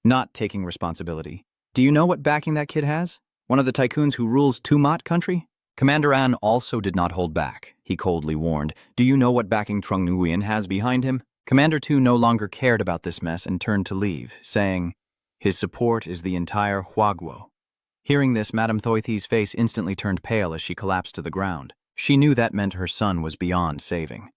Speaker 1: Not taking responsibility. Do you know what backing that kid has? One of the tycoons who rules Tumat country? Commander An also did not hold back. He coldly warned, Do you know what backing Trung Nguyen has behind him? Commander Tu no longer cared about this mess and turned to leave, saying, His support is the entire Hua Guo. Hearing this, Madame Thoi Thi's face instantly turned pale as she collapsed to the ground. She knew that meant her son was beyond saving.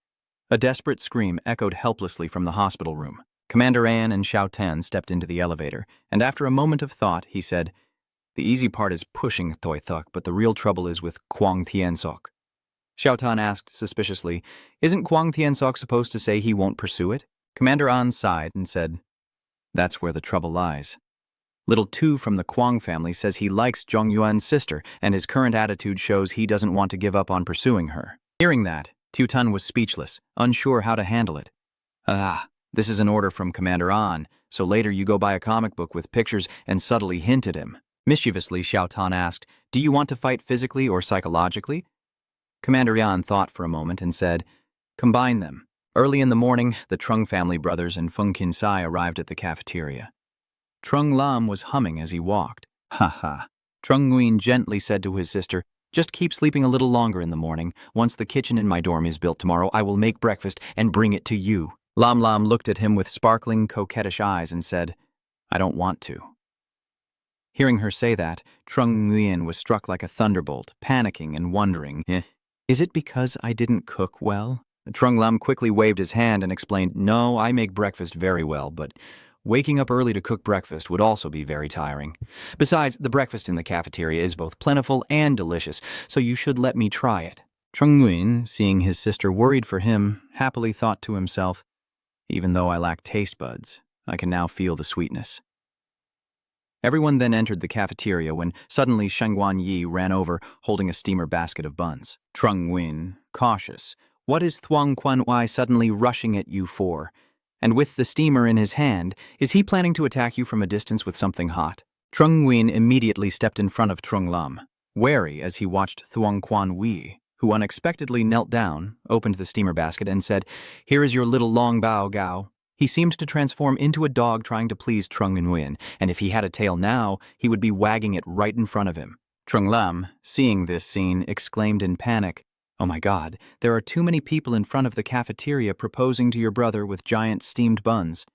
Speaker 1: A desperate scream echoed helplessly from the hospital room. Commander An and Xiao Tan stepped into the elevator, and after a moment of thought, he said, The easy part is pushing Thoi Thuk, but the real trouble is with Kwang Tien Sok. Xiao Tan asked suspiciously, Isn't Kwang Tien Sok supposed to say he won't pursue it? Commander An sighed and said, That's where the trouble lies. Little Tu from the Kwang family says he likes Zhong Yuan's sister, and his current attitude shows he doesn't want to give up on pursuing her. Hearing that, Tu Tun was speechless, unsure how to handle it. This is an order from Commander An, so later you go buy a comic book with pictures and subtly hint at him. Mischievously, Xiao Tan asked, Do you want to fight physically or psychologically? Commander Yan thought for a moment and said, "Combine them." Early in the morning, the Trung family brothers and Feng Qinsai arrived at the cafeteria. Trung Lam was humming as he walked. "Ha ha." Trung Nguyen gently said to his sister, "Just keep sleeping a little longer in the morning. Once the kitchen in my dorm is built tomorrow, I will make breakfast and bring it to you." Lam Lam looked at him with sparkling, coquettish eyes and said, "I don't want to." Hearing her say that, Trung Nguyen was struck like a thunderbolt, panicking and wondering, "Is it because I didn't cook well?" Trung Lam quickly waved his hand and explained, "No, I make breakfast very well, but waking up early to cook breakfast would also be very tiring. Besides, the breakfast in the cafeteria is both plentiful and delicious, so you should let me try it." Trung Nguyen, seeing his sister worried for him, happily thought to himself, "Even though I lack taste buds, I can now feel the sweetness." Everyone then entered the cafeteria when suddenly Shengguan Yi ran over, holding a steamer basket of buns. Trung Nguyen, cautious, "What is Thuong Quan Wai suddenly rushing at you for? And with the steamer in his hand, is he planning to attack you from a distance with something hot?" Trung Nguyen immediately stepped in front of Trung Lam, wary as he watched Thuong Quan Wai, who unexpectedly knelt down, opened the steamer basket, and said, "Here is your little long bao gao." He seemed to transform into a dog trying to please Trung Nguyen, and if he had a tail now, he would be wagging it right in front of him. Trung Lam, seeing this scene, exclaimed in panic, "Oh my God, there are too many people in front of the cafeteria proposing to your brother with giant steamed buns."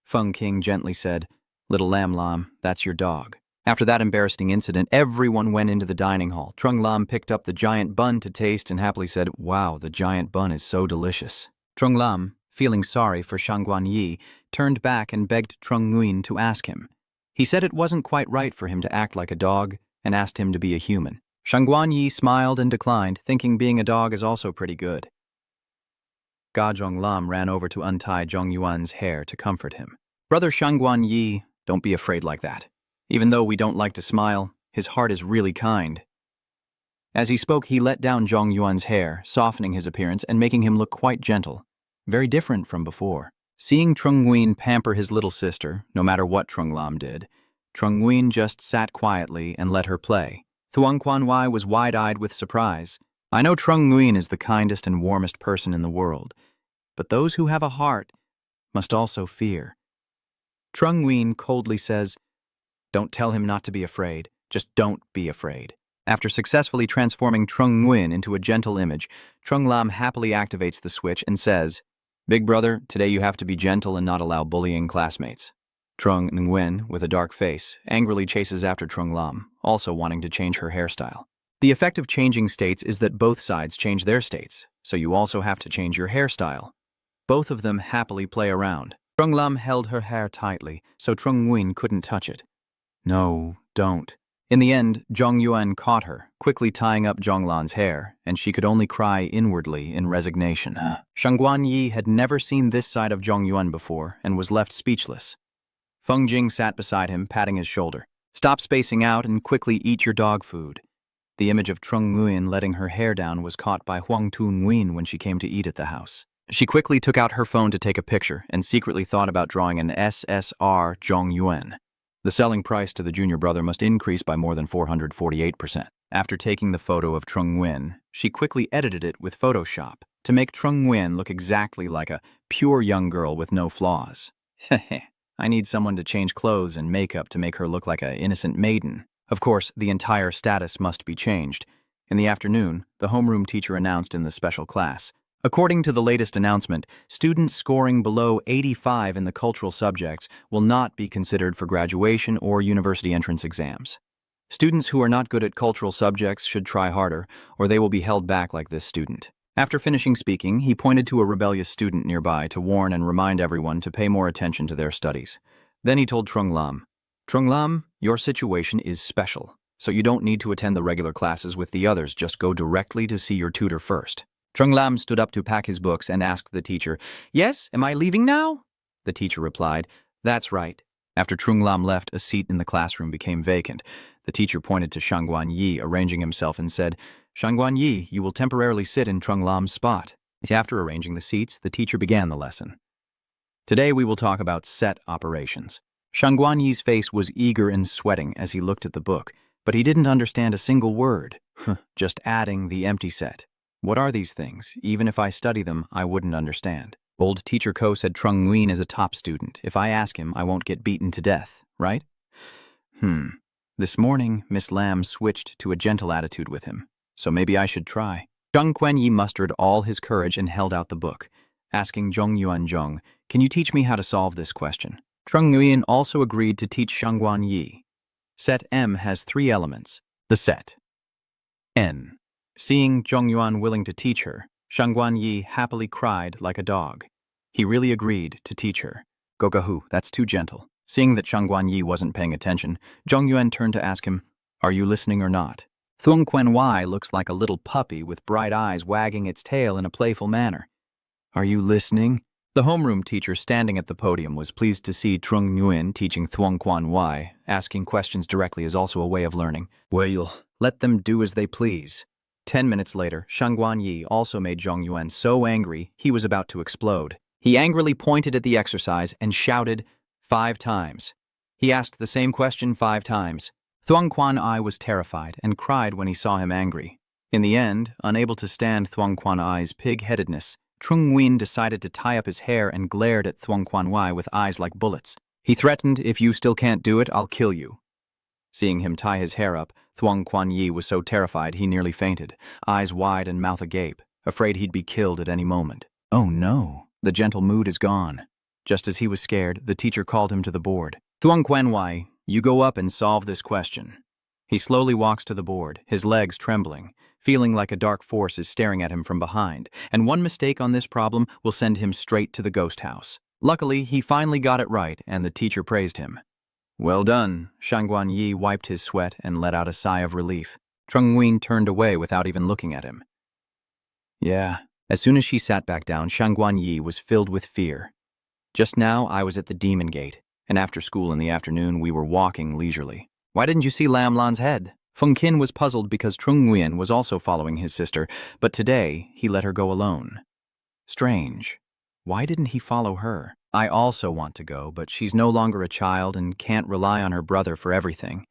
Speaker 1: Feng King gently said, "Little Lam Lam, that's your dog." After that embarrassing incident, everyone went into the dining hall. Trung Lam picked up the giant bun to taste and happily said, "Wow, the giant bun is so delicious." Trung Lam, feeling sorry for Shangguan Yi, turned back and begged Trung Nguyen to ask him. He said it wasn't quite right for him to act like a dog and asked him to be a human. Shangguan Yi smiled and declined, thinking being a dog is also pretty good. Ga Zhonglam ran over to untie Zhong Yuan's hair to comfort him. "Brother Shangguan Yi, don't be afraid like that. Even though we don't like to smile, his heart is really kind." As he spoke, he let down Zhong Yuan's hair, softening his appearance and making him look quite gentle. Very different from before. Seeing Trung Nguyen pamper his little sister, no matter what Trung Lam did, Trung Nguyen just sat quietly and let her play. Thuong Quan Wai was wide-eyed with surprise. "I know Trung Nguyen is the kindest and warmest person in the world, but those who have a heart must also fear." Trung Nguyen coldly says, "Don't tell him not to be afraid. Just don't be afraid." After successfully transforming Trung Nguyen into a gentle image, Trung Lam happily activates the switch and says, "Big brother, today you have to be gentle and not allow bullying classmates." Trung Nguyen, with a dark face, angrily chases after Trung Lam, also wanting to change her hairstyle. The effect of changing states is that both sides change their states, so you also have to change your hairstyle. Both of them happily play around. Trung Lam held her hair tightly, so Trung Nguyen couldn't touch it. "No, don't." In the end, Zhong Yuan caught her, quickly tying up Zhonglan's hair, and she could only cry inwardly in resignation. Shangguan Yi had never seen this side of Zhong Yuan before and was left speechless. Feng Jing sat beside him, patting his shoulder. "Stop spacing out and quickly eat your dog food." The image of Trung Nguyen letting her hair down was caught by Huang Tu Nguyen when she came to eat at the house. She quickly took out her phone to take a picture and secretly thought about drawing an SSR Zhong Yuan. The selling price to the junior brother must increase by more than 448%. After taking the photo of Trung Nguyen, she quickly edited it with Photoshop to make Trung Nguyen look exactly like a pure young girl with no flaws. Heh, I need someone to change clothes and makeup to make her look like an innocent maiden. Of course, the entire status must be changed. In the afternoon, the homeroom teacher announced in the special class, "According to the latest announcement, students scoring below 85 in the cultural subjects will not be considered for graduation or university entrance exams. Students who are not good at cultural subjects should try harder, or they will be held back like this student." After finishing speaking, he pointed to a rebellious student nearby to warn and remind everyone to pay more attention to their studies. Then he told Trung Lam, "Trung Lam, your situation is special, so you don't need to attend the regular classes with the others, just go directly to see your tutor first." Trung Lam stood up to pack his books and asked the teacher, "Yes, am I leaving now?" The teacher replied, "That's right." After Trung Lam left, a seat in the classroom became vacant. The teacher pointed to Shangguan Yi arranging himself and said, "Shangguan Yi, you will temporarily sit in Trung Lam's spot." After arranging the seats, the teacher began the lesson. Today we will talk about set operations. Shangguan Yi's face was eager and sweating as he looked at the book, but he didn't understand a single word, just adding the empty set. What are these things? Even if I study them, I wouldn't understand. Old teacher Ko said Trung Nguyen is a top student. If I ask him, I won't get beaten to death, right? This morning, Miss Lam switched to a gentle attitude with him, so maybe I should try. Zhang Quanyi mustered all his courage and held out the book, asking Zhong Yuanzhong, can you teach me how to solve this question? Trung Nguyen also agreed to teach Shangguan Yi. Set M has 3 elements. The set N. Seeing Zhong Yuan willing to teach her, Shangguan Yi happily cried like a dog. He really agreed to teach her. Gogahu, that's too gentle. Seeing that Shangguan Yi wasn't paying attention, Zhong Yuan turned to ask him, are you listening or not? Thuong Quen Wai looks like a little puppy with bright eyes wagging its tail in a playful manner. Are you listening? The homeroom teacher standing at the podium was pleased to see Trung Nguyen teaching Thuong Quan Wai. Asking questions directly is also a way of learning. Well, let them do as they please. 10 minutes later, Shangguan Yi also made Zhong Yuan so angry he was about to explode. He angrily pointed at the exercise and shouted 5 times. He asked the same question 5 times. Thuong Quan Ai was terrified and cried when he saw him angry. In the end, unable to stand Thuong Quan Ai's pig-headedness, Trung Nguyen decided to tie up his hair and glared at Thuong Quan Wai with eyes like bullets. He threatened, if you still can't do it, I'll kill you. Seeing him tie his hair up, Thuong Quan Yi was so terrified he nearly fainted, eyes wide and mouth agape, afraid he'd be killed at any moment. Oh no, the gentle mood is gone. Just as he was scared, the teacher called him to the board. Thuong Quan Wai, you go up and solve this question. He slowly walks to the board, his legs trembling, feeling like a dark force is staring at him from behind, and one mistake on this problem will send him straight to the ghost house. Luckily, he finally got it right, and the teacher praised him. Well done. Shangguan Yi wiped his sweat and let out a sigh of relief. Trung Nguyen turned away without even looking at him. Yeah. As soon as she sat back down, Shangguan Yi was filled with fear. Just now, I was at the Demon Gate, and after school in the afternoon, we were walking leisurely. Why didn't you see Lam Lan's head? Feng Qin was puzzled because Trung Nguyen was also following his sister, but today, he let her go alone. Strange. Why didn't he follow her? I also want to go, but she's no longer a child and can't rely on her brother for everything.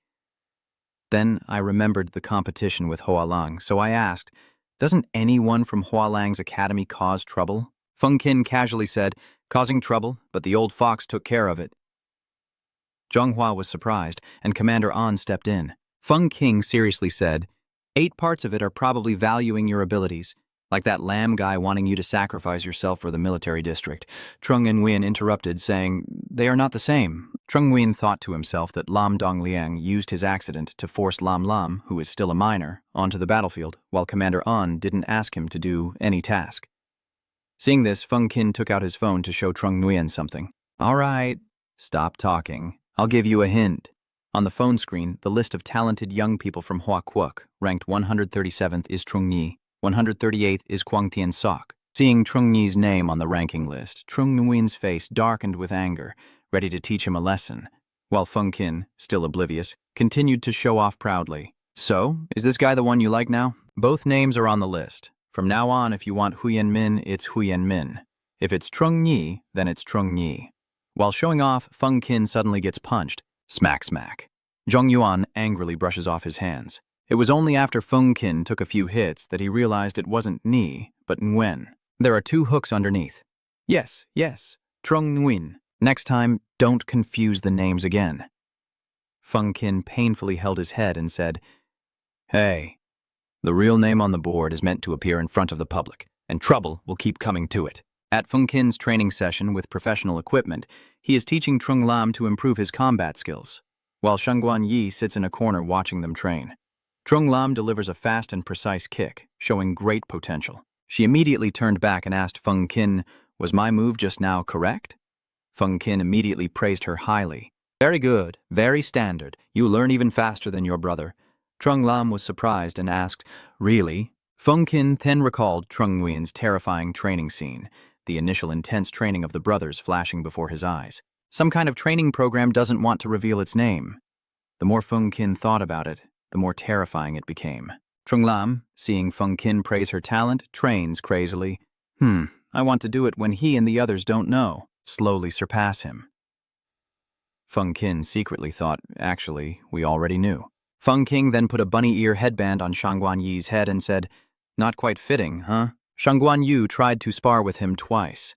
Speaker 1: Then I remembered the competition with Hoa Lang, so I asked, doesn't anyone from Hoa Lang's academy cause trouble? Feng Qin casually said, causing trouble, but the old fox took care of it. Zhonghua was surprised, and Commander An stepped in. Feng Qing seriously said, 8 parts of it are probably valuing your abilities, like that Lam guy wanting you to sacrifice yourself for the military district. Trung Nguyen interrupted, saying, they are not the same. Trung Nguyen thought to himself that Lam Dongliang used his accident to force Lam Lam, who is still a minor, onto the battlefield, while Commander An didn't ask him to do any task. Seeing this, Feng Qin took out his phone to show Trung Nguyen something. All right, stop talking. I'll give you a hint. On the phone screen, the list of talented young people from Hoa Quoc, ranked 137th is Trung Nhi, 138th is Quang Tien Sok. Seeing Trung Nhi's name on the ranking list, Trung Nguyen's face darkened with anger, ready to teach him a lesson, while Feng Qin, still oblivious, continued to show off proudly. So, is this guy the one you like now? Both names are on the list. From now on, if you want Huyen Min, it's Huyen Min. If it's Trung Nhi, then it's Trung Nhi. While showing off, Feng Qin suddenly gets punched. Smack, smack. Zhong Yuan angrily brushes off his hands. It was only after Feng Qin took a few hits that he realized it wasn't Ni, but Nguyen. There are 2 hooks underneath. Yes, Trung Nguyen. Next time, don't confuse the names again. Feng Qin painfully held his head and said, Hey, the real name on the board is meant to appear in front of the public, and trouble will keep coming to it. At Feng Qin's training session with professional equipment, he is teaching Trung Lam to improve his combat skills, while Shangguan Yi sits in a corner watching them train. Trung Lam delivers a fast and precise kick, showing great potential. She immediately turned back and asked Feng Qin, was my move just now correct? Feng Qin immediately praised her highly. Very good, very standard. You learn even faster than your brother. Trung Lam was surprised and asked, really? Feng Qin then recalled Trung Nguyen's terrifying training scene, the initial intense training of the brothers flashing before his eyes. Some kind of training program doesn't want to reveal its name. The more Feng Qin thought about it, the more terrifying it became. Trung Lam, seeing Feng Qin praise her talent, trains crazily. I want to do it when he and the others don't know. Slowly surpass him. Feng Qin secretly thought, actually, we already knew. Feng Qing then put a bunny ear headband on Shangguan Yi's head and said, Not quite fitting, huh? Shangguan Yu tried to spar with him twice.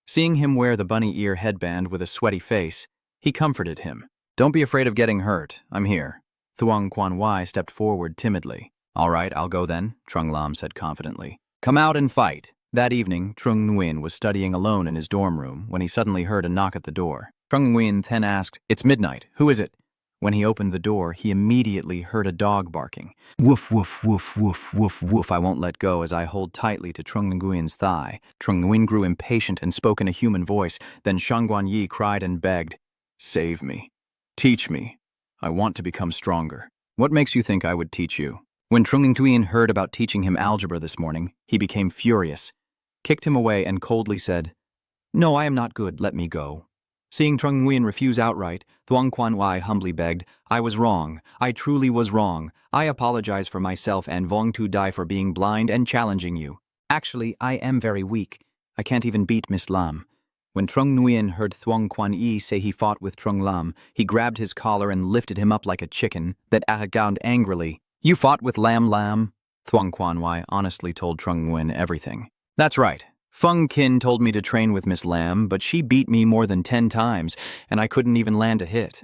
Speaker 1: Seeing him wear the bunny ear headband with a sweaty face, he comforted him. Don't be afraid of getting hurt. I'm here. Thuong Quan Wai stepped forward timidly. All right, I'll go then, Trung Lam said confidently. Come out and fight. That evening, Trung Nguyen was studying alone in his dorm room when he suddenly heard a knock at the door. Trung Nguyen then asked, It's midnight. Who is it? When he opened the door, he immediately heard a dog barking. Woof, woof, woof, woof, woof, woof. I won't let go as I hold tightly to Trung Nguyen's thigh. Trung Nguyen grew impatient and spoke in a human voice. Then Shangguan Yi cried and begged, Save me. Teach me. I want to become stronger. What makes you think I would teach you? When Trung Nguyen heard about teaching him algebra this morning, he became furious, kicked him away and coldly said, No, I am not good. Let me go. Seeing Trung Nguyen refuse outright, Thuong Quan Wai humbly begged, I was wrong. I truly was wrong. I apologize for myself and Vong Tu Dai for being blind and challenging you. Actually, I am very weak. I can't even beat Miss Lam. When Trung Nguyen heard Thuong Quan Yi say he fought with Trung Lam, he grabbed his collar and lifted him up like a chicken, that ahagaund angrily. You fought with Lam Lam? Thuong Quan Wai honestly told Trung Nguyen everything. That's right. Feng Qin told me to train with Miss Lam, but she beat me more than 10 times, and I couldn't even land a hit.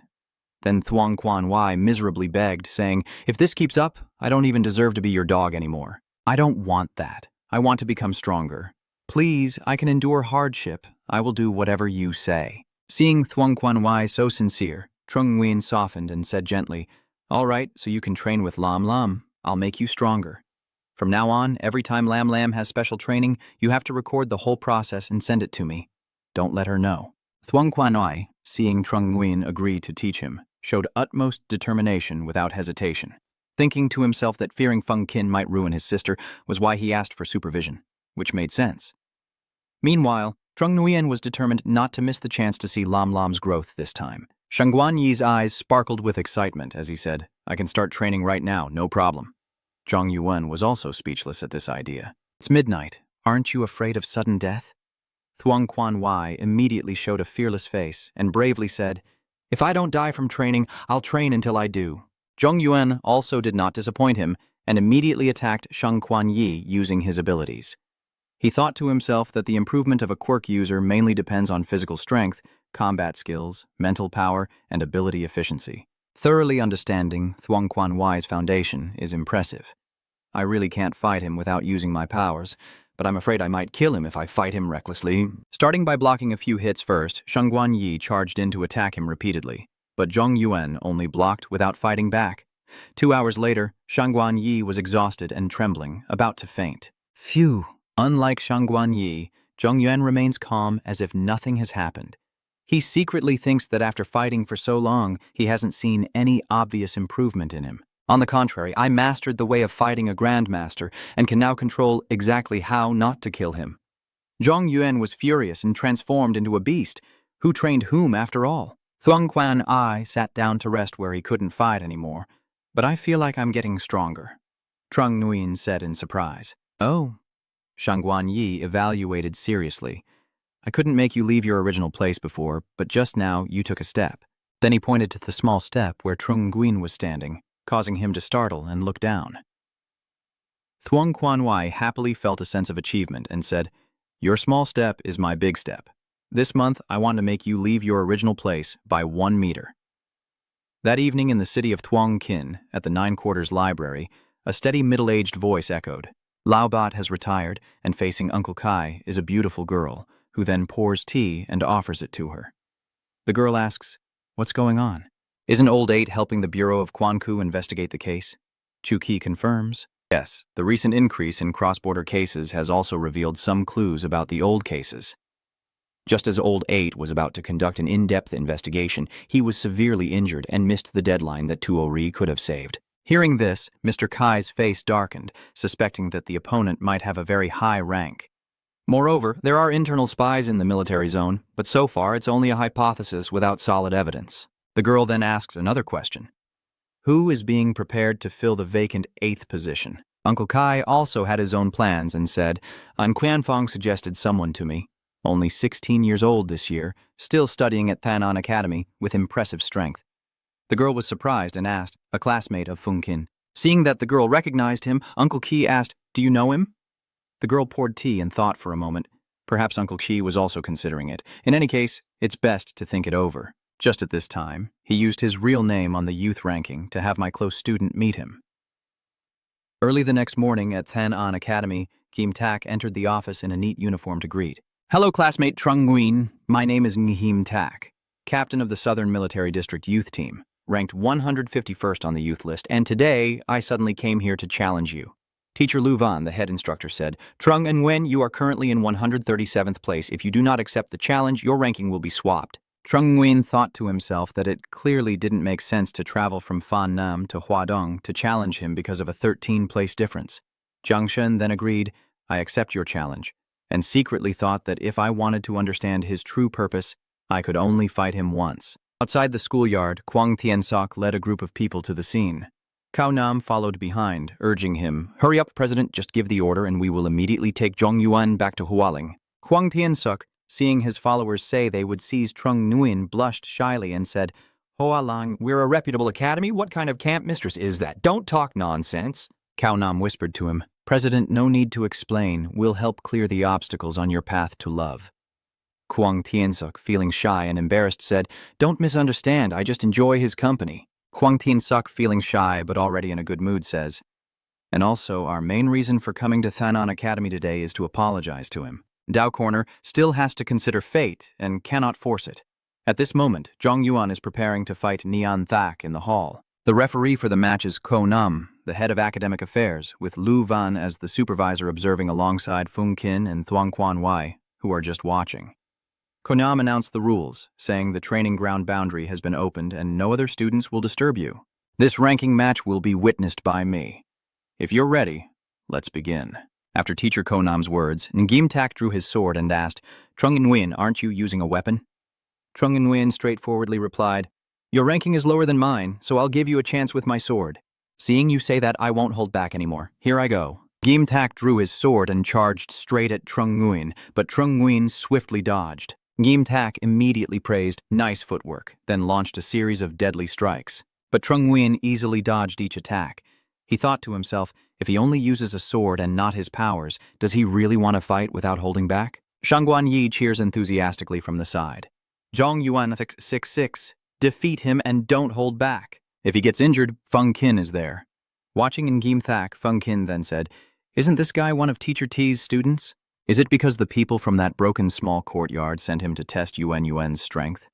Speaker 1: Then Thuong Quan Wai miserably begged, saying, If this keeps up, I don't even deserve to be your dog anymore. I don't want that. I want to become stronger. Please, I can endure hardship. I will do whatever you say. Seeing Thuong Quan Wai so sincere, Trung Nguyen softened and said gently, All right, so you can train with Lam Lam. I'll make you stronger. From now on, every time Lam Lam has special training, you have to record the whole process and send it to me. Don't let her know. Thuong Quan Wai, seeing Trung Nguyen agree to teach him, showed utmost determination without hesitation. Thinking to himself that fearing Feng Qin might ruin his sister was why he asked for supervision, which made sense. Meanwhile, Trung Nguyen was determined not to miss the chance to see Lam Lam's growth this time. Shangguan Yi's eyes sparkled with excitement as he said, I can start training right now, no problem. Zhang Yuan was also speechless at this idea. It's midnight. Aren't you afraid of sudden death? Thuong Quan Wai immediately showed a fearless face and bravely said, If I don't die from training, I'll train until I do. Zhang Yuan also did not disappoint him and immediately attacked Shangguan Yi using his abilities. He thought to himself that the improvement of a quirk user mainly depends on physical strength, combat skills, mental power, and ability efficiency. Thoroughly understanding Thuong Quan Wai's foundation is impressive. I really can't fight him without using my powers, but I'm afraid I might kill him if I fight him recklessly. Starting by blocking a few hits first, Shangguan Yi charged in to attack him repeatedly, but Zhang Yuan only blocked without fighting back. 2 hours later, Shangguan Yi was exhausted and trembling, about to faint. Phew! Unlike Shangguan Yi, Zhang Yuan remains calm as if nothing has happened. He secretly thinks that after fighting for so long, he hasn't seen any obvious improvement in him. On the contrary, I mastered the way of fighting a grandmaster and can now control exactly how not to kill him. Zhang Yuan was furious and transformed into a beast. Who trained whom after all? Thuong Quan Ai sat down to rest where he couldn't fight anymore. But I feel like I'm getting stronger. Trung Nguyen said in surprise. Oh. Shangguan Yi evaluated seriously. I couldn't make you leave your original place before, but just now you took a step. Then he pointed to the small step where Trung Nguyen was standing, causing him to startle and look down. Thuong Quan Wai happily felt a sense of achievement and said, Your small step is my big step. This month, I want to make you leave your original place by 1 meter. That evening in the city of Thuong Kin, at the 9 Quarters Library, a steady middle-aged voice echoed. Lao Bat has retired, and facing Uncle Kai is a beautiful girl, who then pours tea and offers it to her. The girl asks, What's going on? Isn't Old 8 helping the Bureau of Quanku investigate the case? Chu Ki confirms. Yes, the recent increase in cross-border cases has also revealed some clues about the old cases. Just as Old 8 was about to conduct an in-depth investigation, he was severely injured and missed the deadline that Tuori could have saved. Hearing this, Mr. Kai's face darkened, suspecting that the opponent might have a very high rank. Moreover, there are internal spies in the military zone, but so far it's only a hypothesis without solid evidence. The girl then asked another question. Who is being prepared to fill the vacant 8th position? Uncle Kai also had his own plans and said, An Qianfang suggested someone to me. Only 16 years old this year, still studying at Thanan Academy with impressive strength. The girl was surprised and asked, a classmate of Feng Qin, Seeing that the girl recognized him, Uncle Qi asked, "Do you know him?" The girl poured tea and thought for a moment. Perhaps Uncle Qi was also considering it. In any case, it's best to think it over. Just at this time, he used his real name on the youth ranking to have my close student meet him. Early the next morning at Than An Academy, Kim Tak entered the office in a neat uniform to greet. "Hello, classmate Trung Nguyen. My name is Kim Tak, captain of the Southern Military District Youth Team, ranked 151st on the youth list, and today I suddenly came here to challenge you." Teacher Lu Van, the head instructor, said, "Trung Nguyen, you are currently in 137th place. If you do not accept the challenge, your ranking will be swapped." Trung Nguyen thought to himself that it clearly didn't make sense to travel from Fan Nam to Huadong to challenge him because of a 13-place difference. Jiang Shen then agreed, "I accept your challenge," and secretly thought that if I wanted to understand his true purpose, I could only fight him once. Outside the schoolyard, Kwang Tian-sok led a group of people to the scene. Cao Nam followed behind, urging him, "Hurry up, President, just give the order and we will immediately take Zhong Yuan back to Hualing." Kwang Tian-sok, seeing his followers say they would seize Trung Nguyen, blushed shyly and said, "Hualang, we're a reputable academy. What kind of camp mistress is that? Don't talk nonsense." Cao Nam whispered to him, "President, no need to explain. We'll help clear the obstacles on your path to love." Kwang Tian-sok, feeling shy and embarrassed, said, "Don't misunderstand. I just enjoy his company." Kwang Tian-sok, feeling shy but already in a good mood, says, "And also, our main reason for coming to Than An Academy today is to apologize to him. Dao Corner still has to consider fate and cannot force it. At this moment, Zhong Yuan is preparing to fight Nian Thak in the hall. The referee for the match is Ko Nam, the head of academic affairs, with Lu Van as the supervisor observing alongside Fung Qin and Thuong Quan Wai, who are just watching. Ko Nam announced the rules, saying the training ground boundary has been opened and no other students will disturb you. This ranking match will be witnessed by me. If you're ready, let's begin." After Teacher Ko Nam's words, Ngim Tak drew his sword and asked, "Trung Nguyen, aren't you using a weapon?" Trung Nguyen straightforwardly replied, "Your ranking is lower than mine, so I'll give you a chance with my sword. Seeing you say that, I won't hold back anymore. Here I go." Ngim Tak drew his sword and charged straight at Trung Nguyen, but Trung Nguyen swiftly dodged. Ngim Tak immediately praised, "Nice footwork," then launched a series of deadly strikes. But Trung Nguyen easily dodged each attack. He thought to himself, if he only uses a sword and not his powers, does he really want to fight without holding back? Shangguan Yi cheers enthusiastically from the side. "Zhong Yuan 666, defeat him and don't hold back. If he gets injured, Fung Qin is there." Watching Ngim Tak, Fung Qin then said, "Isn't this guy one of Teacher T's students? Is it because the people from that broken small courtyard sent him to test Yuan's strength?"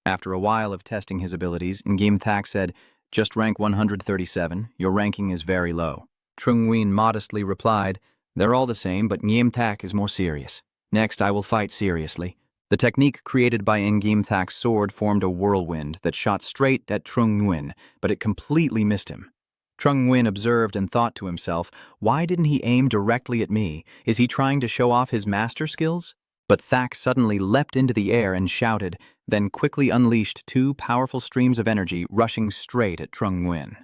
Speaker 1: After a while of testing his abilities, Ngim Tak said, "Just rank 137, your ranking is very low." Trung Nguyen modestly replied, "They're all the same, but Ngim Tak is more serious. Next, I will fight seriously." The technique created by Ngim Tak's sword formed a whirlwind that shot straight at Trung Nguyen, but it completely missed him. Trung Nguyen observed and thought to himself, "Why didn't he aim directly at me? Is he trying to show off his master skills?" But Thak suddenly leapt into the air and shouted, then quickly unleashed two powerful streams of energy rushing straight at Trung Nguyen.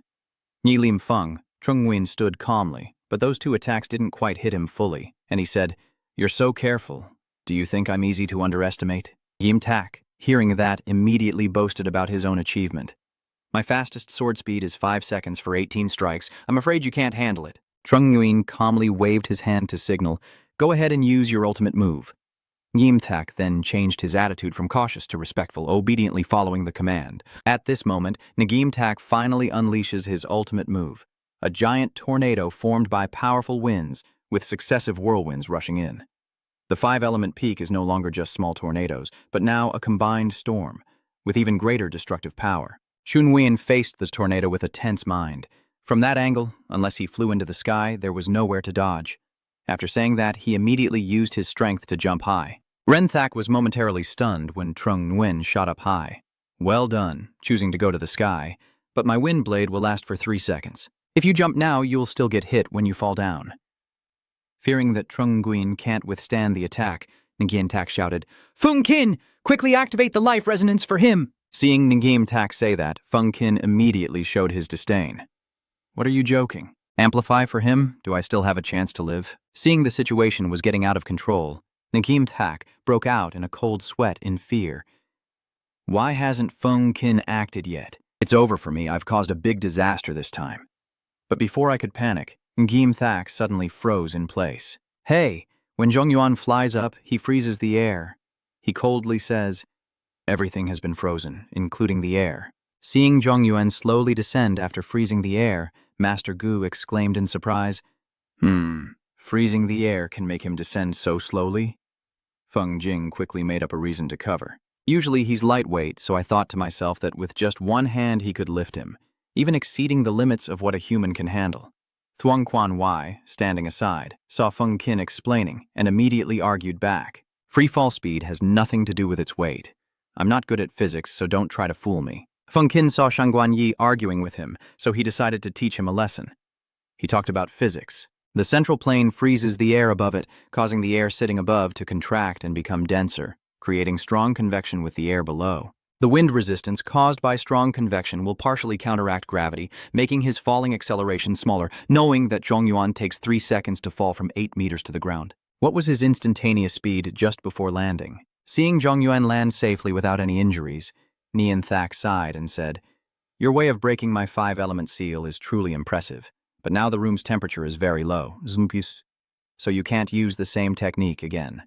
Speaker 1: Ni Lim Feng, Trung Nguyen stood calmly, but those two attacks didn't quite hit him fully, and he said, "You're so careful. Do you think I'm easy to underestimate?" Ngim Tak, hearing that, immediately boasted about his own achievement. "My fastest sword speed is 5 seconds for 18 strikes. I'm afraid you can't handle it." Trung Nguyen calmly waved his hand to signal, "Go ahead and use your ultimate move." Ngim Tak then changed his attitude from cautious to respectful, obediently following the command. At this moment, Ngim Tak finally unleashes his ultimate move, a giant tornado formed by powerful winds, with successive whirlwinds rushing in. The 5-element peak is no longer just small tornadoes, but now a combined storm, with even greater destructive power. Chun Nguyen faced the tornado with a tense mind. From that angle, unless he flew into the sky, there was nowhere to dodge. After saying that, he immediately used his strength to jump high. Ren Thak was momentarily stunned when Trung Nguyen shot up high. "Well done, choosing to go to the sky, but my wind blade will last for 3 seconds. If you jump now, you'll still get hit when you fall down." Fearing that Trung Nguyen can't withstand the attack, Ngim Tak shouted, "Fung Qin, quickly activate the life resonance for him." Seeing Ngim Tak say that, Fung Qin immediately showed his disdain. "What are you joking? Amplify for him? Do I still have a chance to live?" Seeing the situation was getting out of control, Ngim Tak broke out in a cold sweat in fear. Why hasn't Fung Qin acted yet? It's over for me. I've caused a big disaster this time. But before I could panic, Ngim Thak suddenly froze in place. Hey! When Zhongyuan flies up, he freezes the air. He coldly says, everything has been frozen, including the air. Seeing Zhongyuan slowly descend after freezing the air, Master Gu exclaimed in surprise, freezing the air can make him descend so slowly? Feng Jing quickly made up a reason to cover. Usually he's lightweight, so I thought to myself that with just one hand he could lift him, even exceeding the limits of what a human can handle. Thuong Quan Wai, standing aside, saw Feng Qin explaining and immediately argued back. Free fall speed has nothing to do with its weight. I'm not good at physics, so don't try to fool me. Feng Qin saw Shangguan Yi arguing with him, so he decided to teach him a lesson. He talked about physics. The central plane freezes the air above it, causing the air sitting above to contract and become denser, creating strong convection with the air below. The wind resistance caused by strong convection will partially counteract gravity, making his falling acceleration smaller, knowing that Zhongyuan takes 3 seconds to fall from 8 meters to the ground. What was his instantaneous speed just before landing? Seeing Zhongyuan land safely without any injuries, Nian Thak sighed and said, your way of breaking my 5-element seal is truly impressive, but now the room's temperature is very low, so you can't use the same technique again.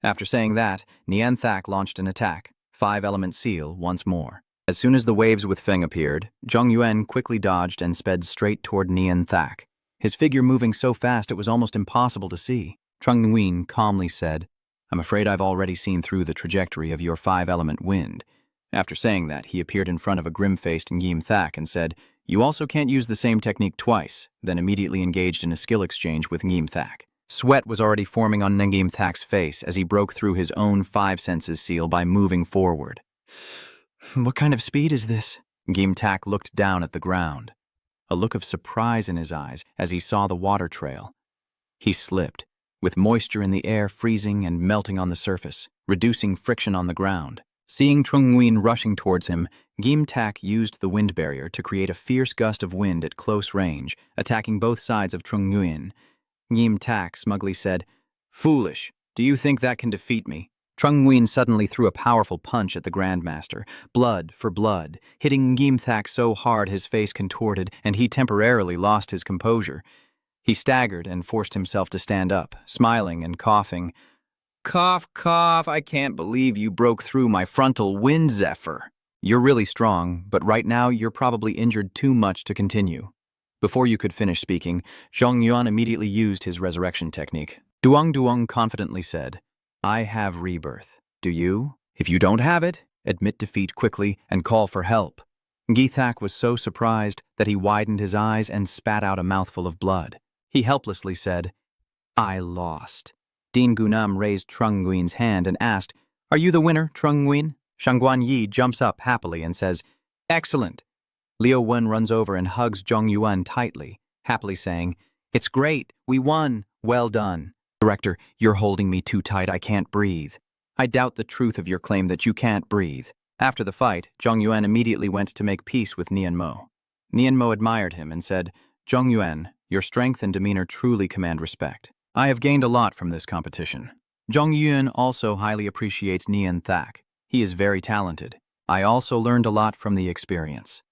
Speaker 1: After saying that, Nian Thak launched an attack, 5-element seal once more. As soon as the waves with Feng appeared, Zhongyuan quickly dodged and sped straight toward Nian Thak, his figure moving so fast it was almost impossible to see. Trung Nguyen calmly said, I'm afraid I've already seen through the trajectory of your 5-element wind. After saying that, he appeared in front of a grim-faced Ngim Thak and said, you also can't use the same technique twice, then immediately engaged in a skill exchange with Ngim Thak. Sweat was already forming on Ngim Thak's face as he broke through his own 5 senses seal by moving forward. What kind of speed is this? Ngim Thak looked down at the ground, a look of surprise in his eyes as he saw the water trail. He slipped, with moisture in the air freezing and melting on the surface, reducing friction on the ground. Seeing Trung Nguyen rushing towards him, Ngim Thak used the wind barrier to create a fierce gust of wind at close range, attacking both sides of Trung Nguyen. Ngim Thak smugly said, foolish, do you think that can defeat me? Trung Nguyen suddenly threw a powerful punch at the Grandmaster, blood for blood, hitting Ngim Thak so hard his face contorted and he temporarily lost his composure. He staggered and forced himself to stand up, smiling and coughing. Cough, cough, I can't believe you broke through my frontal wind zephyr. You're really strong, but right now you're probably injured too much to continue. Before you could finish speaking, Zhongyuan immediately used his resurrection technique. Duong Duong confidently said, I have rebirth. Do you? If you don't have it, admit defeat quickly and call for help. Ngim Thak was so surprised that he widened his eyes and spat out a mouthful of blood. He helplessly said, I lost. Dean Gunam raised Trung Nguyen's hand and asked, are you the winner, Trung Nguyen? Shangguan Yi jumps up happily and says, excellent. Liu Wen runs over and hugs Zhongyuan tightly, happily saying, it's great, we won, well done. Director, you're holding me too tight, I can't breathe. I doubt the truth of your claim that you can't breathe. After the fight, Zhongyuan immediately went to make peace with Nian Mo. Nian Mo admired him and said, Zhongyuan, your strength and demeanor truly command respect. I have gained a lot from this competition. Zhongyuan also highly appreciates Nian Thak. He is very talented. I also learned a lot from the experience.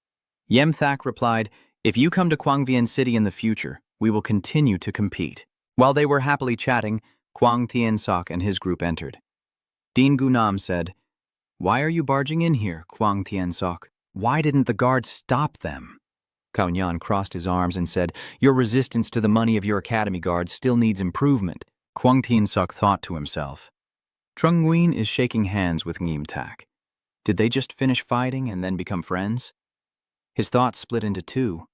Speaker 1: Yem Thak replied, if you come to Kwangvian City in the future, we will continue to compete. While they were happily chatting, Kwang Tien Sok and his group entered. Dean Gunam said, why are you barging in here, Kwang Tien Sok? Why didn't the guards stop them? Cao Nyan crossed his arms and said, your resistance to the money of your academy guards still needs improvement. Kwang Tien Sok thought to himself, Trung Nguyen is shaking hands with Ngim Thak. Did they just finish fighting and then become friends? His thoughts split into two.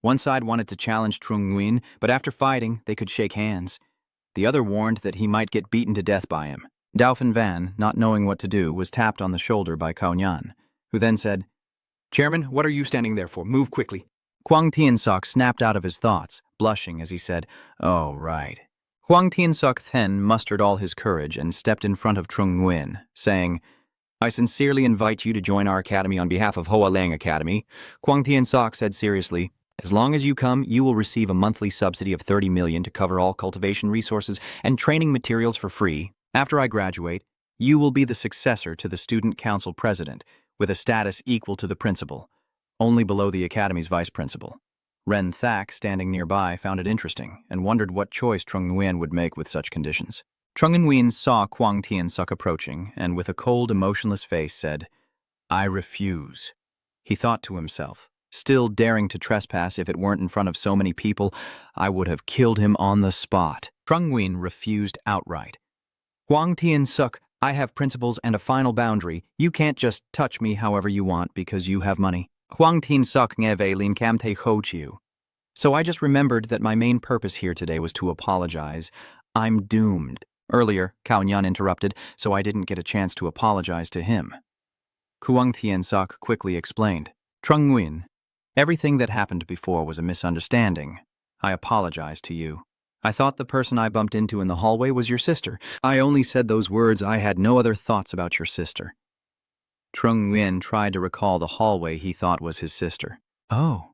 Speaker 1: One side wanted to challenge Trung Nguyen, but after fighting, they could shake hands. The other warned that he might get beaten to death by him. Dauphin Van, not knowing what to do, was tapped on the shoulder by Cao Nyan, who then said, Chairman, what are you standing there for? Move quickly. Kwang Tien Sok snapped out of his thoughts, blushing as he said, oh, right. Kwang Tien Sok then mustered all his courage and stepped in front of Trung Nguyen, saying, I sincerely invite you to join our academy on behalf of Hoa Lang Academy. Kwang Tien Sok said seriously, as long as you come, you will receive a monthly subsidy of 30 million to cover all cultivation resources and training materials for free. After I graduate, you will be the successor to the student council president, with a status equal to the principal, only below the academy's vice principal. Ren Thak, standing nearby, found it interesting and wondered what choice Trung Nguyen would make with such conditions. Trung Nguyen saw Kwang Tien Suk approaching and with a cold, emotionless face said, "I refuse." He thought to himself, still daring to trespass if it weren't in front of so many people, I would have killed him on the spot. Trung Nguyen refused outright. "Kwang Tien Suk, I have principles and a final boundary. You can't just touch me however you want because you have money. Kwang Tien Suk ngeve lin kam te ho chiu." So I just remembered that my main purpose here today was to apologize. I'm doomed. Earlier, Cao Nyan interrupted, so I didn't get a chance to apologize to him. Kwang Tien Suk quickly explained. Trung Nguyen, everything that happened before was a misunderstanding. I apologize to you. I thought the person I bumped into in the hallway was your sister. I only said those words. I had no other thoughts about your sister. Trung Nguyen tried to recall the hallway he thought was his sister. Oh.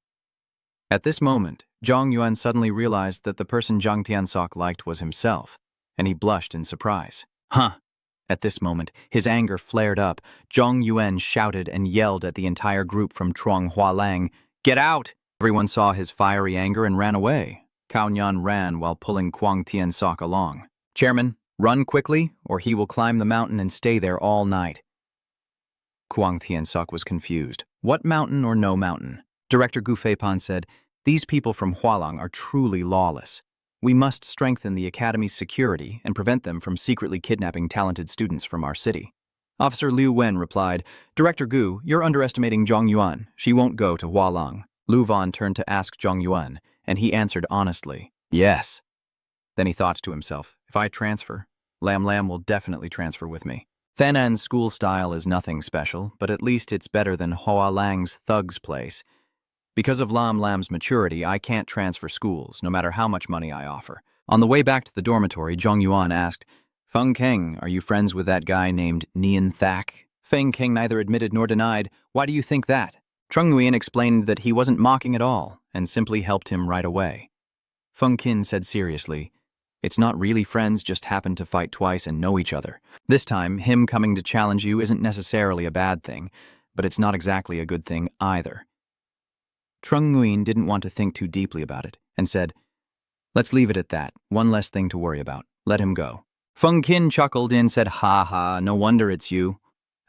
Speaker 1: At this moment, Zhang Yuan suddenly realized that the person Zhang Tiansok liked was himself, and he blushed in surprise. Huh. At this moment, his anger flared up. Zhang Yuan shouted and yelled at the entire group from Truong Hualang, "Get out!" Everyone saw his fiery anger and ran away. Cao Nyan ran while pulling Kwang Tien Sok along. "Chairman, run quickly, or he will climb the mountain and stay there all night." Kwang Tien Sok was confused. What mountain or no mountain? Director Gu Feipan said, "These people from Hualang are truly lawless. We must strengthen the academy's security and prevent them from secretly kidnapping talented students from our city." Officer Liu Wen replied, "Director Gu, you're underestimating Zhang Yuan. She won't go to Hualang." Lu Van turned to ask Zhang Yuan, and he answered honestly, "Yes." Then he thought to himself, if I transfer, Lam Lam will definitely transfer with me. Thanan's school style is nothing special, but at least it's better than Hoa Lang's thug's place. Because of Lam Lam's maturity, I can't transfer schools, no matter how much money I offer. On the way back to the dormitory, Zhang Yuan asked, "Feng Keng, are you friends with that guy named Nian Thak?" Feng Keng neither admitted nor denied. "Why do you think that?" Trung Nguyen explained that he wasn't mocking at all, and simply helped him right away. Feng Kin said seriously, "It's not really friends, just happened to fight twice and know each other. This time, him coming to challenge you isn't necessarily a bad thing, but it's not exactly a good thing either." Trung Nguyen didn't want to think too deeply about it, and said, "Let's leave it at that. One less thing to worry about. Let him go." Feng Kin chuckled and said, "Ha ha, no wonder it's you."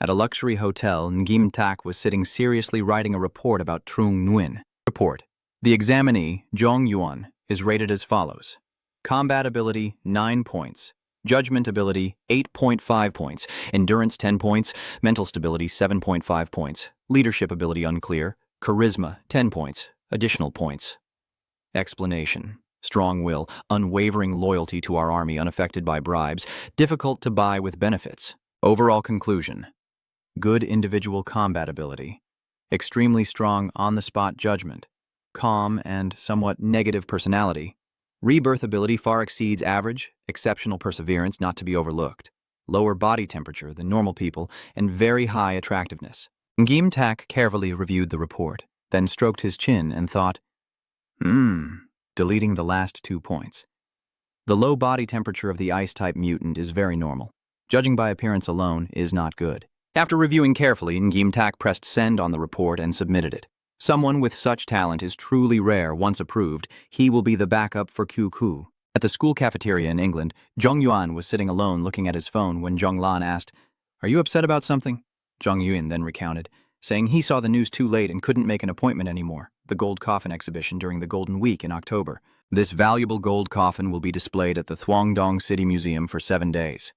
Speaker 1: At a luxury hotel, Ngim Tak was sitting seriously writing a report about Trung Nguyen. Report. The examinee, Zhang Yuan, is rated as follows. Combat ability, 9 points. Judgment ability, 8.5 points. Endurance, 10 points. Mental stability, 7.5 points. Leadership ability unclear. Charisma, 10 points. Additional points. Explanation. Strong will, unwavering loyalty to our army unaffected by bribes, difficult to buy with benefits. Overall conclusion. Good individual combat ability. Extremely strong on-the-spot judgment. Calm and somewhat negative personality. Rebirth ability far exceeds average, exceptional perseverance not to be overlooked. Lower body temperature than normal people, and very high attractiveness. Ngim Tak carefully reviewed the report, then stroked his chin and thought, deleting the last 2 points. The low body temperature of the ice-type mutant is very normal. Judging by appearance alone is not good. After reviewing carefully, Ngim Tak pressed send on the report and submitted it. Someone with such talent is truly rare. Once approved, he will be the backup for Ku. At the school cafeteria in England, Zhang Yuan was sitting alone looking at his phone when Zhong Lan asked, "Are you upset about something?" Zhang Yuan then recounted, saying he saw the news too late and couldn't make an appointment anymore, the gold coffin exhibition during the Golden Week in October. This valuable gold coffin will be displayed at the Thuongdong City Museum for 7 days.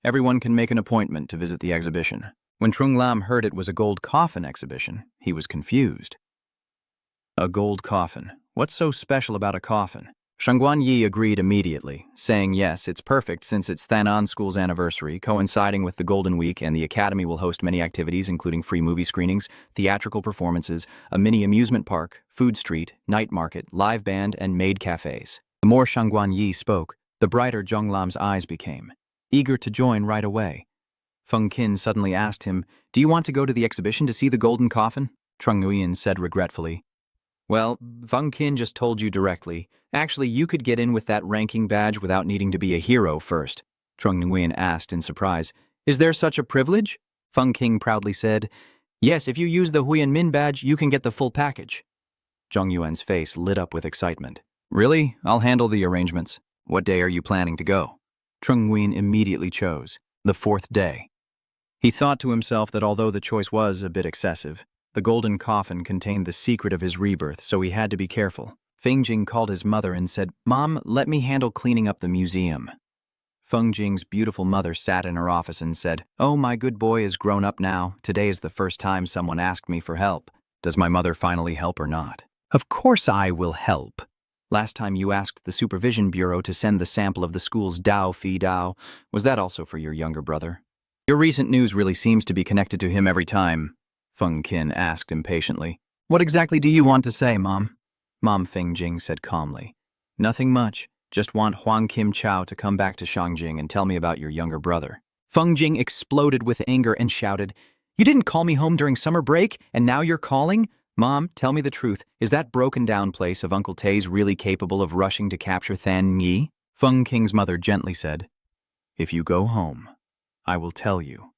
Speaker 1: Everyone can make an appointment to visit the exhibition. When Trung Lam heard it was a gold coffin exhibition, he was confused. A gold coffin. What's so special about a coffin? Shangguan Yi agreed immediately, saying yes, it's perfect since it's Thanan School's anniversary, coinciding with the Golden Week, and the Academy will host many activities including free movie screenings, theatrical performances, a mini amusement park, food street, night market, live band, and maid cafes. The more Shangguan Yi spoke, the brighter Zhong Lam's eyes became, eager to join right away. Feng Kin suddenly asked him, "Do you want to go to the exhibition to see the golden coffin?" Trung Nguyen said regretfully, "Well, Feng Kin just told you directly. Actually, you could get in with that ranking badge without needing to be a hero first." Trung Nguyen asked in surprise, "Is there such a privilege?" Feng King proudly said, "Yes, if you use the Huyan Min badge, you can get the full package." Zhong Yuan's face lit up with excitement. Really? I'll handle the arrangements. What day are you planning to go? Trung Nguyen immediately chose the 4th day. He thought to himself that although the choice was a bit excessive, the golden coffin contained the secret of his rebirth, so he had to be careful. Feng Jing called his mother and said, "Mom, let me handle cleaning up the museum." Feng Jing's beautiful mother sat in her office and said, "Oh, my good boy is grown up now. Today is the first time someone asked me for help. Does my mother finally help or not?" "Of course I will help. Last time you asked the Supervision Bureau to send the sample of the school's Dao Fi Dao. Was that also for your younger brother?" "Your recent news really seems to be connected to him every time," Feng Qin asked impatiently. "What exactly do you want to say, Mom?" Mom Feng Jing said calmly, "Nothing much. Just want Huang Kim Chao to come back to Shangjing and tell me about your younger brother." Feng Jing exploded with anger and shouted, "You didn't call me home during summer break, and now you're calling? Mom, tell me the truth. Is that broken-down place of Uncle Tay's really capable of rushing to capture Than Yi?" Feng Qing's mother gently said, "If you go home, I will tell you."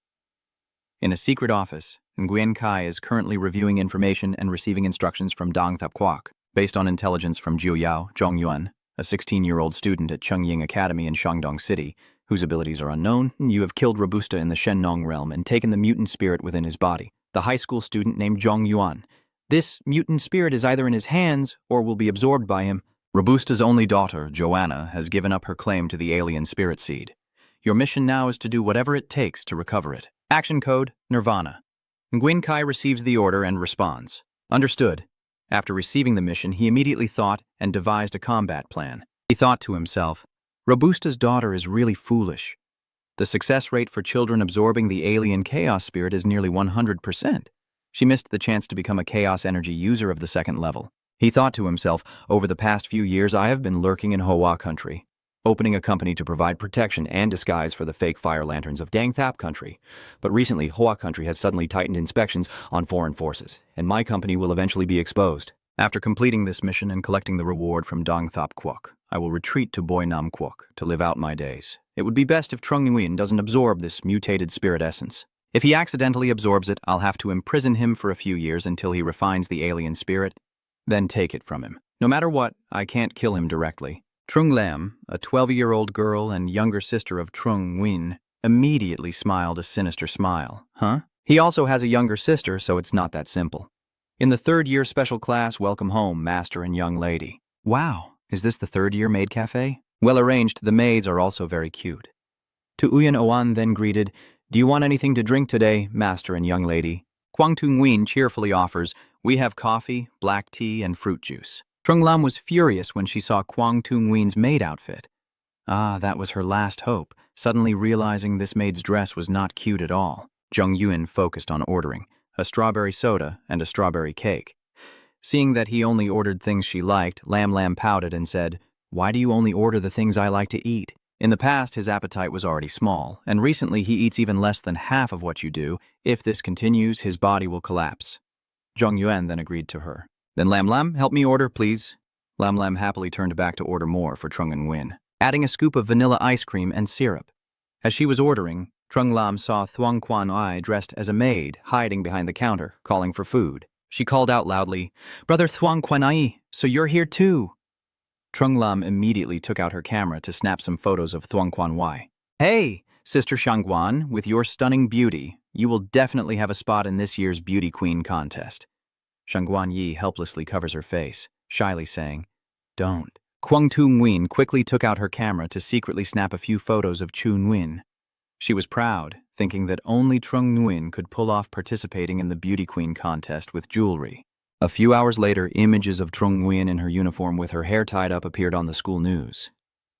Speaker 1: In a secret office, Nguyen Kai is currently reviewing information and receiving instructions from Dong Thap Kwok, based on intelligence from Jiu Yao Zhong Yuan, a 16-year-old student at Chengying Academy in Shandong City, whose abilities are unknown. You have killed Robusta in the Shenong realm and taken the mutant spirit within his body, the high school student named Zhong Yuan. This mutant spirit is either in his hands or will be absorbed by him. Robusta's only daughter, Joanna, has given up her claim to the alien spirit seed. Your mission now is to do whatever it takes to recover it. Action code, Nirvana. Nguyen Kai receives the order and responds. Understood. After receiving the mission, he immediately thought and devised a combat plan. He thought to himself, Robusta's daughter is really foolish. The success rate for children absorbing the alien chaos spirit is nearly 100%. She missed the chance to become a chaos energy user of the 2nd level. He thought to himself, over the past few years I have been lurking in Hoa country, opening a company to provide protection and disguise for the fake fire lanterns of Dang Thap country. But recently, Hoa country has suddenly tightened inspections on foreign forces, and my company will eventually be exposed. After completing this mission and collecting the reward from Dong Thap Kwok, I will retreat to Boi Nam Kwok to live out my days. It would be best if Trung Nguyen doesn't absorb this mutated spirit essence. If he accidentally absorbs it, I'll have to imprison him for a few years until he refines the alien spirit, then take it from him. No matter what, I can't kill him directly. Trung Lam, a 12-year-old girl and younger sister of Trung Nguyen, immediately smiled a sinister smile. Huh? He also has a younger sister, so it's not that simple. In the 3rd-year special class, welcome home, master and young lady. Wow, is this the 3rd-year maid cafe? Well arranged, the maids are also very cute. Tu Uyan Oan then greeted, "Do you want anything to drink today, master and young lady?" Kwang Tu Nguyen cheerfully offers, "We have coffee, black tea, and fruit juice." Trung Lam was furious when she saw Kwang Tu Nguyen's maid outfit. Ah, that was her last hope, suddenly realizing this maid's dress was not cute at all. Zhong Yuan focused on ordering a strawberry soda and a strawberry cake. Seeing that he only ordered things she liked, Lam Lam pouted and said, "Why do you only order the things I like to eat?" In the past, his appetite was already small, and recently he eats even less than half of what you do. If this continues, his body will collapse. Zhong Yuan then agreed to her. "Then Lam Lam, help me order, please." Lam Lam happily turned back to order more for Trung Nguyen, adding a scoop of vanilla ice cream and syrup. As she was ordering, Trung Lam saw Thuong Quan Ai dressed as a maid hiding behind the counter, calling for food. She called out loudly, "Brother Thuong Quan Ai, so you're here too." Trung Lam immediately took out her camera to snap some photos of Thuong Quan Ai. "Hey, Sister Shangguan, with your stunning beauty, you will definitely have a spot in this year's Beauty Queen contest." Shangguan Yi helplessly covers her face, shyly saying, "Don't." Kwang Tu Nguyen quickly took out her camera to secretly snap a few photos of Chu Nguyen. She was proud, thinking that only Trung Nguyen could pull off participating in the Beauty Queen contest with jewelry. A few hours later, images of Trung Nguyen in her uniform with her hair tied up appeared on the school news.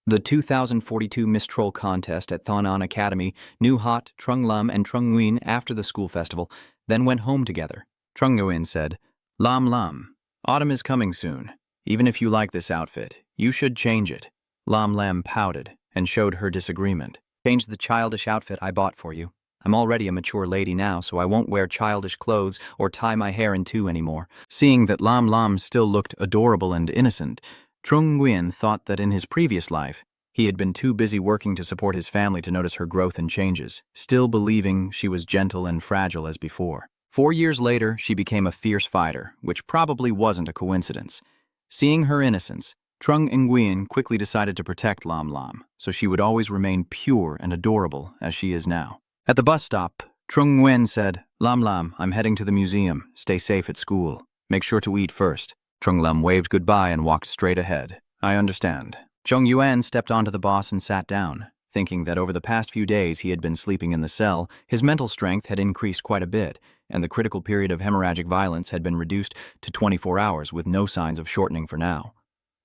Speaker 1: The 2042 Miss Troll contest at Thonan Academy knew hot Trung Lam and Trung Nguyen after the school festival, then went home together. Trung Nguyen said, "Lam Lam, autumn is coming soon. Even if you like this outfit, you should change it." Lam Lam pouted and showed her disagreement. "Change the childish outfit I bought for you. I'm already a mature lady now, so I won't wear childish clothes or tie my hair in two anymore." Seeing that Lam Lam still looked adorable and innocent, Trung Nguyen thought that in his previous life, he had been too busy working to support his family to notice her growth and changes, still believing she was gentle and fragile as before. 4 years later, she became a fierce fighter, which probably wasn't a coincidence. Seeing her innocence, Trung Nguyen quickly decided to protect Lam Lam, so she would always remain pure and adorable as she is now. At the bus stop, Trung Nguyen said, "Lam Lam, I'm heading to the museum. Stay safe at school. Make sure to eat first." Trung Lam waved goodbye and walked straight ahead. "I understand." Chung Yuan stepped onto the bus and sat down, thinking that over the past few days he had been sleeping in the cell. His mental strength had increased quite a bit, and the critical period of hemorrhagic violence had been reduced to 24 hours with no signs of shortening for now.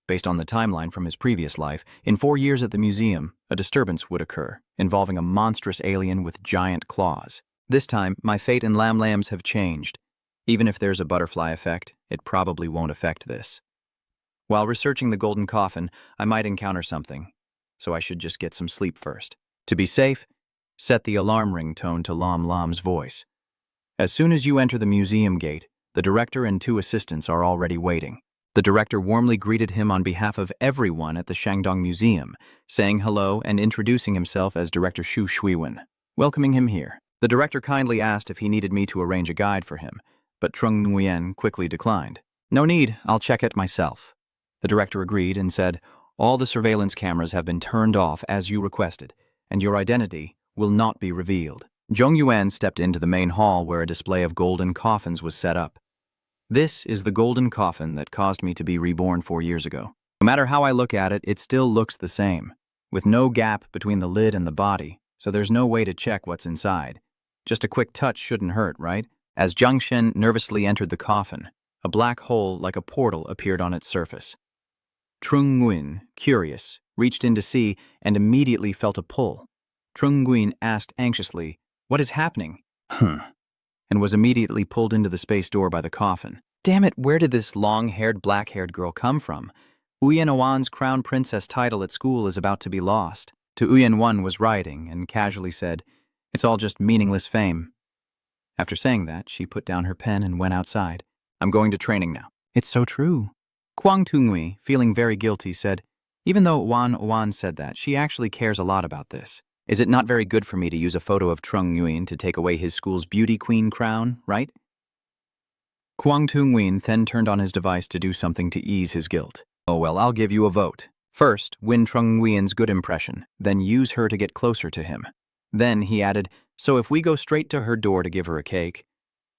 Speaker 1: Based on the timeline from his previous life, in 4 years at the museum, a disturbance would occur, involving a monstrous alien with giant claws. This time, my fate and Lam Lam's have changed. Even if there's a butterfly effect, it probably won't affect this. While researching the golden coffin, I might encounter something, so I should just get some sleep first. To be safe, set the alarm ringtone to Lam Lam's voice. As soon as you enter the museum gate, the director and 2 assistants are already waiting. The director warmly greeted him on behalf of everyone at the Shandong Museum, saying hello and introducing himself as Director Xu Shuiwen, welcoming him here. The director kindly asked if he needed me to arrange a guide for him, but Trung Nguyen quickly declined. "No need, I'll check it myself." The director agreed and said, "All the surveillance cameras have been turned off as you requested, and your identity will not be revealed." Zhong Yuan stepped into the main hall where a display of golden coffins was set up. "This is the golden coffin that caused me to be reborn 4 years ago. No matter how I look at it, it still looks the same, with no gap between the lid and the body, so there's no way to check what's inside. Just a quick touch shouldn't hurt, right?" As Jiang Shen nervously entered the coffin, a black hole like a portal appeared on its surface. Trung Nguyen, curious, reached in to see and immediately felt a pull. Trung Nguyen asked anxiously, "What is happening?" And was immediately pulled into the space door by the coffin. Damn it, where did this long-haired, black-haired girl come from? Uyen Owan's crown princess title at school is about to be lost. To Uyen Wan was writing and casually said, "It's all just meaningless fame." After saying that, she put down her pen and went outside. "I'm going to training now." "It's so true." Kwang Tungui, feeling very guilty, said, "Even though Wan said that, she actually cares a lot about this. Is it not very good for me to use a photo of Trung Nguyen to take away his school's beauty queen crown, right?" Kwang Tungui then turned on his device to do something to ease his guilt. "Oh well, I'll give you a vote. First, win Trung Nguyen's good impression, then use her to get closer to him." Then he added, "So if we go straight to her door to give her a cake,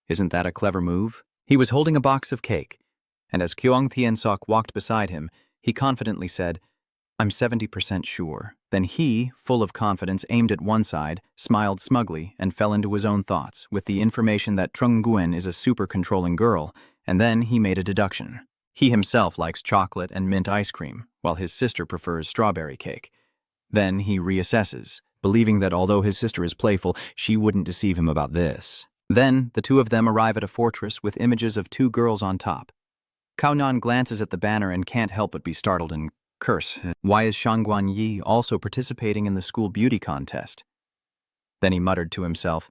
Speaker 1: isn't that a clever move?" He was holding a box of cake, and as Kyung Thien-sok walked beside him, he confidently said, "I'm 70% sure." Then he, full of confidence, aimed at one side, smiled smugly, and fell into his own thoughts, with the information that Trung Nguyen is a super-controlling girl, and then he made a deduction. He himself likes chocolate and mint ice cream, while his sister prefers strawberry cake. Then he reassesses, believing that although his sister is playful, she wouldn't deceive him about this. Then the 2 of them arrive at a fortress with images of 2 girls on top. Cao Nan glances at the banner and can't help but be startled and curse. Why is Shangguan Yi also participating in the school beauty contest? Then he muttered to himself,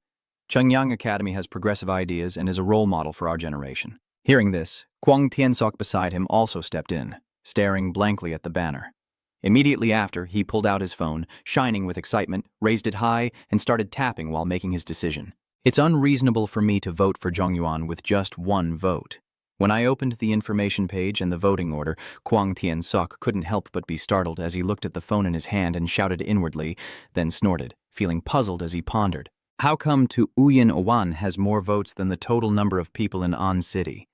Speaker 1: Chengyang Academy has progressive ideas and is a role model for our generation. Hearing this, Kwang Tian-sok beside him also stepped in, staring blankly at the banner. Immediately after, he pulled out his phone, shining with excitement, raised it high, and started tapping while making his decision. It's unreasonable for me to vote for Zhongyuan with just 1 vote. When I opened the information page and the voting order, Kwang Tian-sok couldn't help but be startled as he looked at the phone in his hand and shouted inwardly, then snorted, feeling puzzled as he pondered. How come to Uyen Owan has more votes than the total number of people in An City?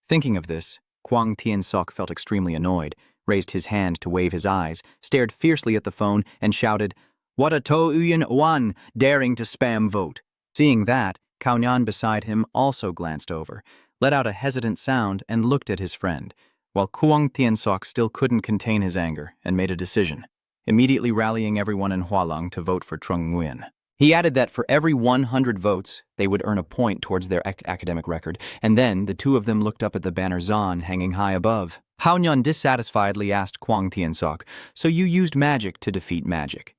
Speaker 1: Thinking of this, Kwang Tian-sok felt extremely annoyed, raised his hand to wave his eyes, stared fiercely at the phone, and shouted, "What a To Uyen Owan, daring to spam vote!" Seeing that, Cao Nyan beside him also glanced over, let out a hesitant sound, and looked at his friend, while Kwang Tian-sok still couldn't contain his anger and made a decision, immediately rallying everyone in Hualong to vote for Trung Nguyen. He added that for every 100 votes, they would earn a point towards their academic record, and then the 2 of them looked up at the banner Zan hanging high above. Hao Nyan dissatisfiedly asked Kwang Tian-sok, "So you used magic to defeat magic?"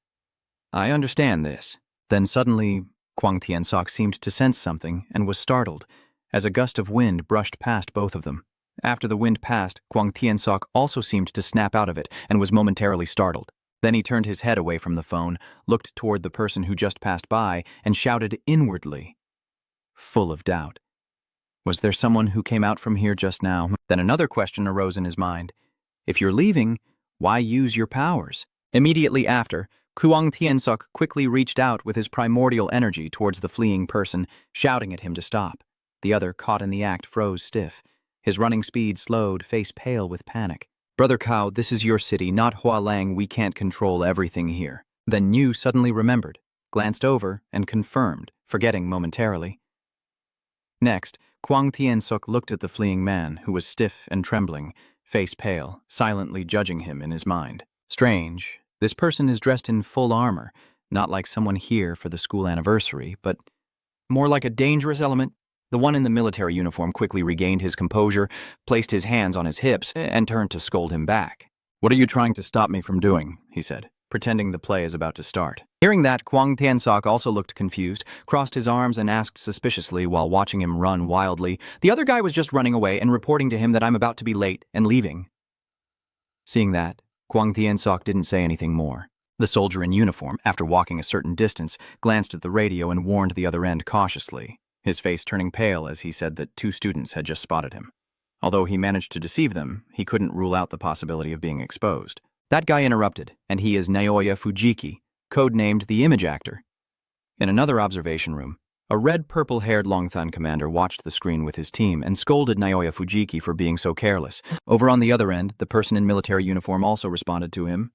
Speaker 1: "I understand this." Then suddenly, Kwang Tian-sok seemed to sense something and was startled, as a gust of wind brushed past both of them. After the wind passed, Kwang Tian-sok also seemed to snap out of it and was momentarily startled. Then he turned his head away from the phone, looked toward the person who just passed by, and shouted inwardly, full of doubt. Was there someone who came out from here just now? Then another question arose in his mind. If you're leaving, why use your powers? Immediately after, Kwang Tiensuk quickly reached out with his primordial energy towards the fleeing person, shouting at him to stop. The other, caught in the act, froze stiff. His running speed slowed, face pale with panic. Brother Cao, this is your city, not Hualang. We can't control everything here. Then Yu suddenly remembered, glanced over, and confirmed, forgetting momentarily. Next, Kwang Tiensuk looked at the fleeing man, who was stiff and trembling, face pale, silently judging him in his mind. Strange, this person is dressed in full armor, not like someone here for the school anniversary, but more like a dangerous element. The one in the military uniform quickly regained his composure, placed his hands on his hips, and turned to scold him back. "What are you trying to stop me from doing?" he said, pretending the play is about to start. Hearing that, Kwang Tiensuk also looked confused, crossed his arms and asked suspiciously while watching him run wildly, "The other guy was just running away and reporting to him that I'm about to be late and leaving." Seeing that, Kwang Tiensuk didn't say anything more. The soldier in uniform, after walking a certain distance, glanced at the radio and warned the other end cautiously, his face turning pale as he said that 2 students had just spotted him. Although he managed to deceive them, he couldn't rule out the possibility of being exposed. That guy interrupted, and he is Naoya Fujiki, codenamed the Image Actor. In another observation room, a red-purple-haired Longthun commander watched the screen with his team and scolded Naoya Fujiki for being so careless. Over on the other end, the person in military uniform also responded to him.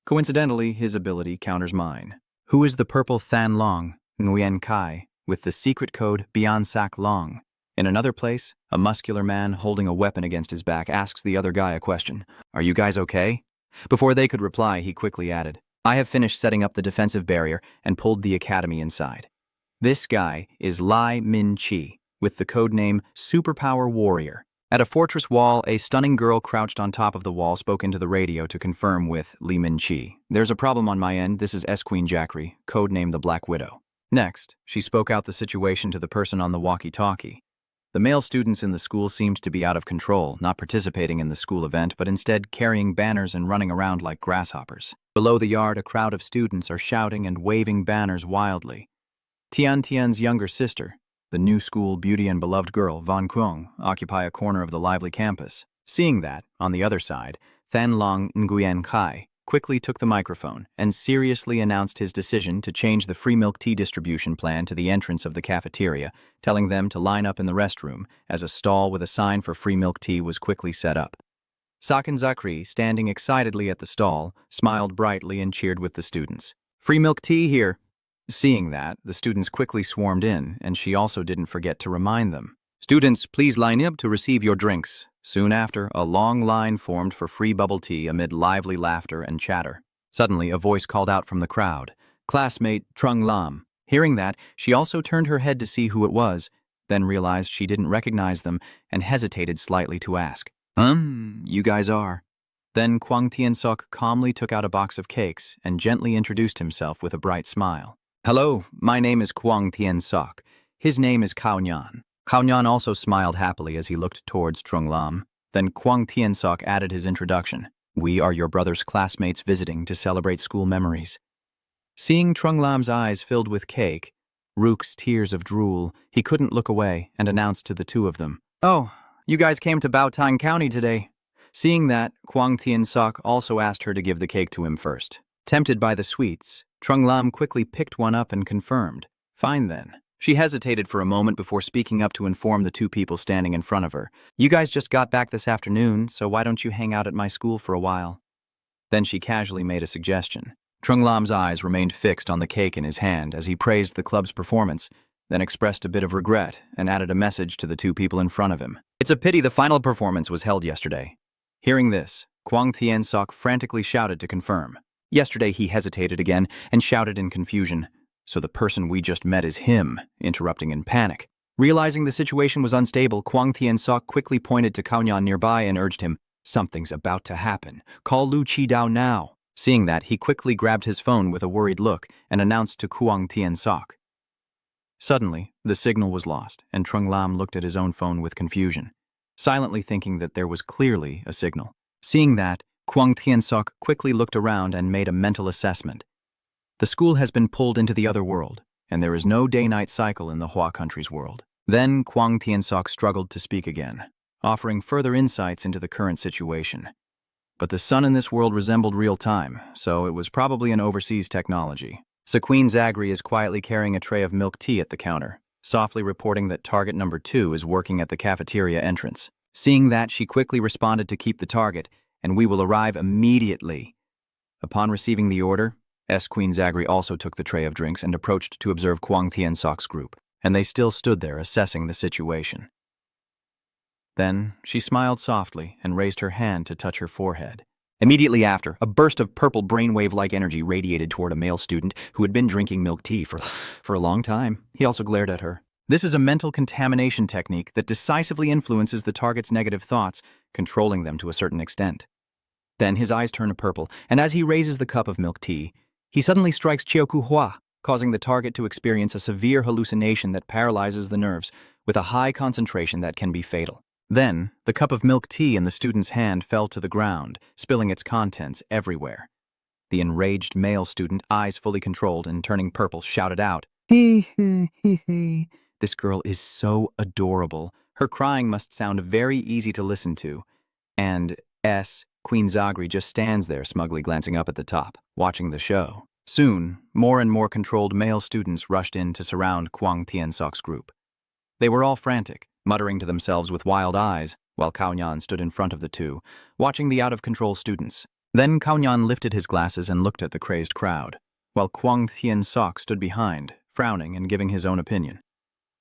Speaker 1: Coincidentally, his ability counters mine. Who is the purple Than Long, Nguyen Kai, with the secret code Beyond Sak Long? In another place, a muscular man holding a weapon against his back asks the other guy a question. "Are you guys okay?" Before they could reply, he quickly added, "I have finished setting up the defensive barrier and pulled the academy inside." This guy is Lai Min Chi, with the codename Superpower Warrior. At a fortress wall, a stunning girl crouched on top of the wall spoke into the radio to confirm with Li Min Chi. "There's a problem on my end. This is S-Queen Jackery, codenamed the Black Widow." Next, she spoke out the situation to the person on the walkie-talkie. The male students in the school seemed to be out of control, not participating in the school event, but instead carrying banners and running around like grasshoppers. Below the yard, a crowd of students are shouting and waving banners wildly. Tian Tian's younger sister, the new school beauty and beloved girl, Van Kuong, occupy a corner of the lively campus. Seeing that, on the other side, Than Long Nguyen Kai quickly took the microphone and seriously announced his decision to change the free milk tea distribution plan to the entrance of the cafeteria, telling them to line up in the restroom as a stall with a sign for free milk tea was quickly set up. Sakin Zakri, standing excitedly at the stall, smiled brightly and cheered with the students. "Free milk tea here." Seeing that, the students quickly swarmed in, and she also didn't forget to remind them. "Students, please line up to receive your drinks." Soon after, a long line formed for free bubble tea amid lively laughter and chatter. Suddenly, a voice called out from the crowd, "Classmate Trung Lam." Hearing that, she also turned her head to see who it was, then realized she didn't recognize them and hesitated slightly to ask, You guys are." Then Kwang Tiensuk calmly took out a box of cakes and gently introduced himself with a bright smile. "Hello, my name is Kwang Tiensuk. His name is Cao Nhan." Cao Nhan also smiled happily as he looked towards Trung Lam. Then Kwang Tiensuk added his introduction. "We are your brother's classmates visiting to celebrate school memories." Seeing Trung Lam's eyes filled with cake, Rook's tears of drool, he couldn't look away and announced to the two of them, "Oh, you guys came to Baotang County today." Seeing that, Kwang Tiensuk also asked her to give the cake to him first. Tempted by the sweets, Trung Lam quickly picked one up and confirmed, "Fine then." She hesitated for a moment before speaking up to inform the 2 people standing in front of her. "You guys just got back this afternoon, so why don't you hang out at my school for a while?" Then she casually made a suggestion. Trung Lam's eyes remained fixed on the cake in his hand as he praised the club's performance, then expressed a bit of regret and added a message to the 2 people in front of him. "It's a pity the final performance was held yesterday." Hearing this, Kwang Tiensuk frantically shouted to confirm. Yesterday he hesitated again and shouted in confusion, "So the person we just met is him," interrupting in panic. Realizing the situation was unstable, Kwang Tiensuk quickly pointed to Cao Nhan nearby and urged him, "Something's about to happen. Call Lu Qidao now." Seeing that, he quickly grabbed his phone with a worried look and announced to Kwang Tiensuk. Suddenly, the signal was lost, and Trung Lam looked at his own phone with confusion, silently thinking that there was clearly a signal. Seeing that, Kwang Tiensuk quickly looked around and made a mental assessment. The school has been pulled into the other world, and there is no day-night cycle in the Hua country's world. Then Kwang Tiansok struggled to speak again, offering further insights into the current situation. But the sun in this world resembled real time, so it was probably an overseas technology. So Queen Zagri is quietly carrying a tray of milk tea at the counter, softly reporting that target number 2 is working at the cafeteria entrance. Seeing that, she quickly responded to keep the target, and we will arrive immediately. Upon receiving the order, Queen Zagri also took the tray of drinks and approached to observe Kwang Tiansok's group, and they still stood there assessing the situation. Then, she smiled softly and raised her hand to touch her forehead. Immediately after, a burst of purple brainwave-like energy radiated toward a male student who had been drinking milk tea for a long time. He also glared at her. This is a mental contamination technique that decisively influences the target's negative thoughts, controlling them to a certain extent. Then his eyes turn purple, and as he raises the cup of milk tea, he suddenly strikes Chioku Hua, causing the target to experience a severe hallucination that paralyzes the nerves, with a high concentration that can be fatal. Then, the cup of milk tea in the student's hand fell to the ground, spilling its contents everywhere. The enraged male student, eyes fully controlled and turning purple, shouted out, "Hee hee hee hee. This girl is so adorable. Her crying must sound very easy to listen to." And Queen Zagri just stands there smugly glancing up at the top, watching the show. Soon, more and more controlled male students rushed in to surround Kwang Tiansok's group. They were all frantic, muttering to themselves with wild eyes, while Kaonyan stood in front of the two, watching the out-of-control students. Then Kaonyan lifted his glasses and looked at the crazed crowd, while Kwang Tiansok stood behind, frowning and giving his own opinion.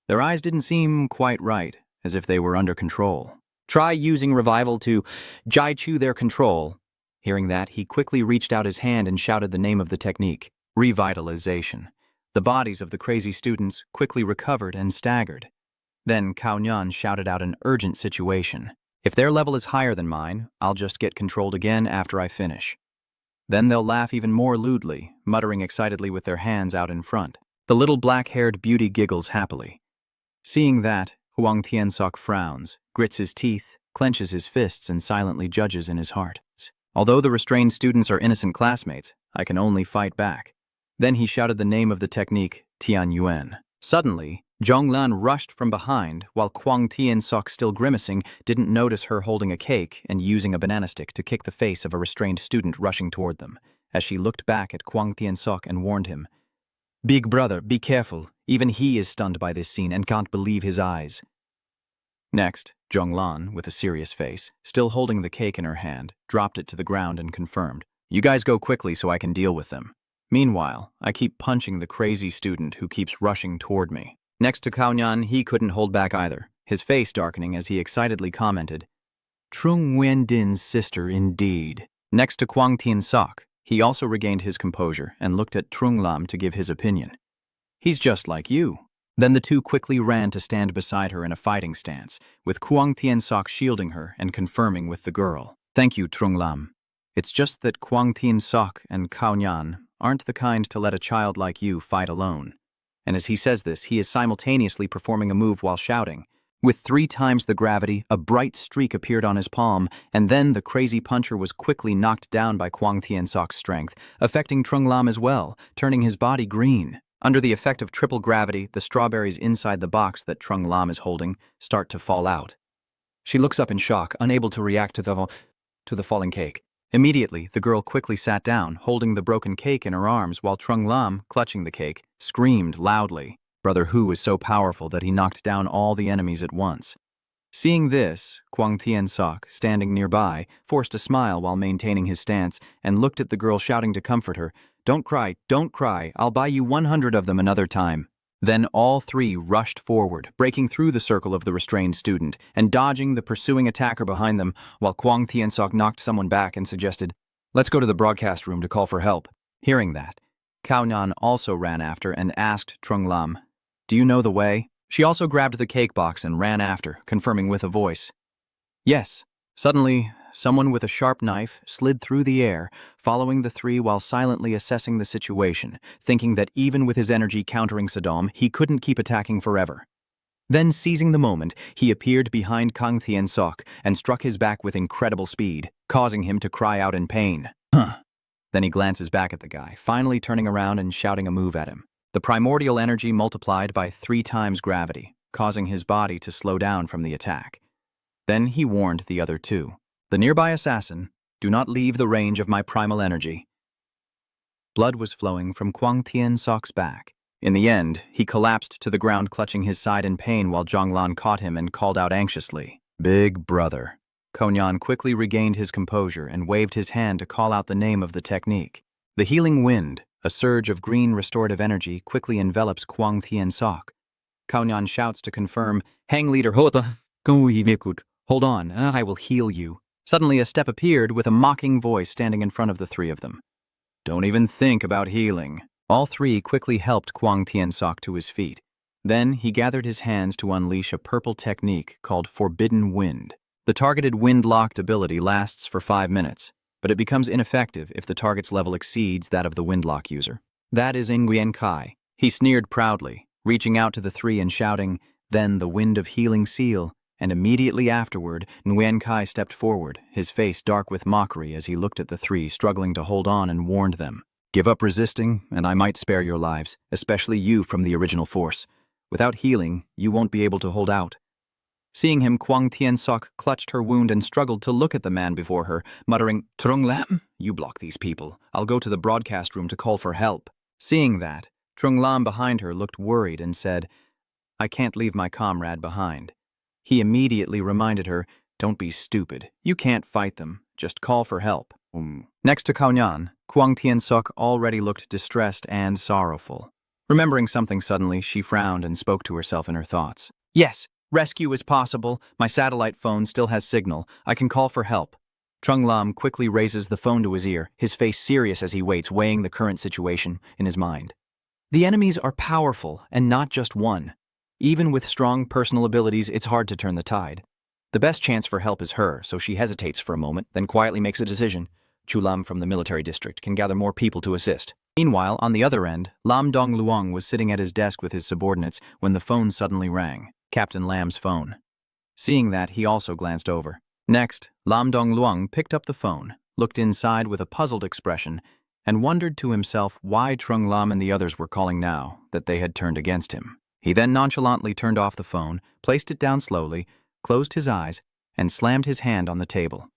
Speaker 1: Their eyes didn't seem quite right, as if they were under control. Try using revival to jaichu their control. Hearing that, he quickly reached out his hand and shouted the name of the technique, revitalization. The bodies of the crazy students quickly recovered and staggered. Then Kaonyan shouted out an urgent situation. If their level is higher than mine, I'll just get controlled again after I finish. Then they'll laugh even more lewdly, muttering excitedly with their hands out in front. The little black-haired beauty giggles happily. Seeing that, Kwang Tiansok frowns, grits his teeth, clenches his fists, and silently judges in his heart. Although the restrained students are innocent classmates, I can only fight back. Then he shouted the name of the technique, Tian Yuan. Suddenly, Zhonglan rushed from behind, while Kwang Tiansok, still grimacing, didn't notice her holding a cake and using a banana stick to kick the face of a restrained student rushing toward them, as she looked back at Kwang Tiansok and warned him, "Big brother, be careful. Even he is stunned by this scene and can't believe his eyes." Next, Zhonglan, with a serious face, still holding the cake in her hand, dropped it to the ground and confirmed, "You guys go quickly so I can deal with them. Meanwhile, I keep punching the crazy student who keeps rushing toward me." Next to Kaonyan, he couldn't hold back either, his face darkening as he excitedly commented, "Trung Wendin's sister indeed." Next to Kwang Tiansok, he also regained his composure and looked at Trung Lam to give his opinion. "He's just like you." Then the two quickly ran to stand beside her in a fighting stance, with Kwang Tiansok shielding her and confirming with the girl, "Thank you, Trung Lam. It's just that Kwang Tiansok and Kaonyan aren't the kind to let a child like you fight alone." And as he says this, he is simultaneously performing a move while shouting. With 3 times the gravity, a bright streak appeared on his palm, and then the crazy puncher was quickly knocked down by Kwang Tiansok's strength, affecting Trung Lam as well, turning his body green. Under the effect of triple gravity, the strawberries inside the box that Trung Lam is holding start to fall out. She looks up in shock, unable to react to the falling cake. Immediately, the girl quickly sat down, holding the broken cake in her arms, while Trung Lam, clutching the cake, screamed loudly. Brother Hu was so powerful that he knocked down all the enemies at once. Seeing this, Kwang Tiansok, standing nearby, forced a smile while maintaining his stance and looked at the girl, shouting to comfort her, don't cry, I'll buy you 100 of them another time." Then all 3 rushed forward, breaking through the circle of the restrained student and dodging the pursuing attacker behind them, while Kwang Tiansok knocked someone back and suggested, "Let's go to the broadcast room to call for help." Hearing that, Kaonyan also ran after and asked Trung Lam, "Do you know the way?" She also grabbed the cake box and ran after, confirming with a voice, "Yes." Suddenly, someone with a sharp knife slid through the air, following the 3 while silently assessing the situation, thinking that even with his energy countering Saddam, he couldn't keep attacking forever. Then, seizing the moment, he appeared behind Kwang Tiansok and struck his back with incredible speed, causing him to cry out in pain. Then he glances back at the guy, finally turning around and shouting a move at him. The primordial energy multiplied by 3 times gravity, causing his body to slow down from the attack. Then he warned the other 2. The nearby assassin, do not leave the range of my primal energy. Blood was flowing from Kwang Tian-sok's back. In the end, he collapsed to the ground clutching his side in pain while Zhonglan caught him and called out anxiously, "Big brother." Konyan quickly regained his composure and waved his hand to call out the name of the technique. The healing wind, a surge of green restorative energy, quickly envelops Kwang Tian-sok. Konyan shouts to confirm, "Hang leader Hota, hold on, I will heal you." Suddenly a step appeared with a mocking voice standing in front of the 3 of them. "Don't even think about healing." All 3 quickly helped Kwang Tian-sok to his feet. Then he gathered his hands to unleash a purple technique called Forbidden Wind. The targeted wind-locked ability lasts for 5 minutes, but it becomes ineffective if the target's level exceeds that of the windlock user. That is Nguyen Kai. He sneered proudly, reaching out to the 3 and shouting, "Then the wind of healing seal," and immediately afterward, Nguyen Kai stepped forward, his face dark with mockery as he looked at the 3 struggling to hold on and warned them. "Give up resisting, and I might spare your lives, especially you from the original force. Without healing, you won't be able to hold out." Seeing him, Kwang Tian-sok clutched her wound and struggled to look at the man before her, muttering, "Trung Lam, you block these people. I'll go to the broadcast room to call for help." Seeing that, Trung Lam behind her looked worried and said, "I can't leave my comrade behind." He immediately reminded her, "Don't be stupid. You can't fight them. Just call for help." Next to Kaonyan, Kwang Tian-sok already looked distressed and sorrowful. Remembering something suddenly, she frowned and spoke to herself in her thoughts. "Yes, rescue is possible. My satellite phone still has signal. I can call for help." Trung Lam quickly raises the phone to his ear, his face serious as he waits, weighing the current situation in his mind. The enemies are powerful, and not just one. Even with strong personal abilities, it's hard to turn the tide. The best chance for help is her, so she hesitates for a moment, then quietly makes a decision. Chulam from the military district can gather more people to assist. Meanwhile, on the other end, Lam Dong Luong was sitting at his desk with his subordinates when the phone suddenly rang. Captain Lam's phone. Seeing that, he also glanced over. Next, Lam Dong Luong picked up the phone, looked inside with a puzzled expression, and wondered to himself why Trung Lam and the others were calling now that they had turned against him. He then nonchalantly turned off the phone, placed it down slowly, closed his eyes, and slammed his hand on the table.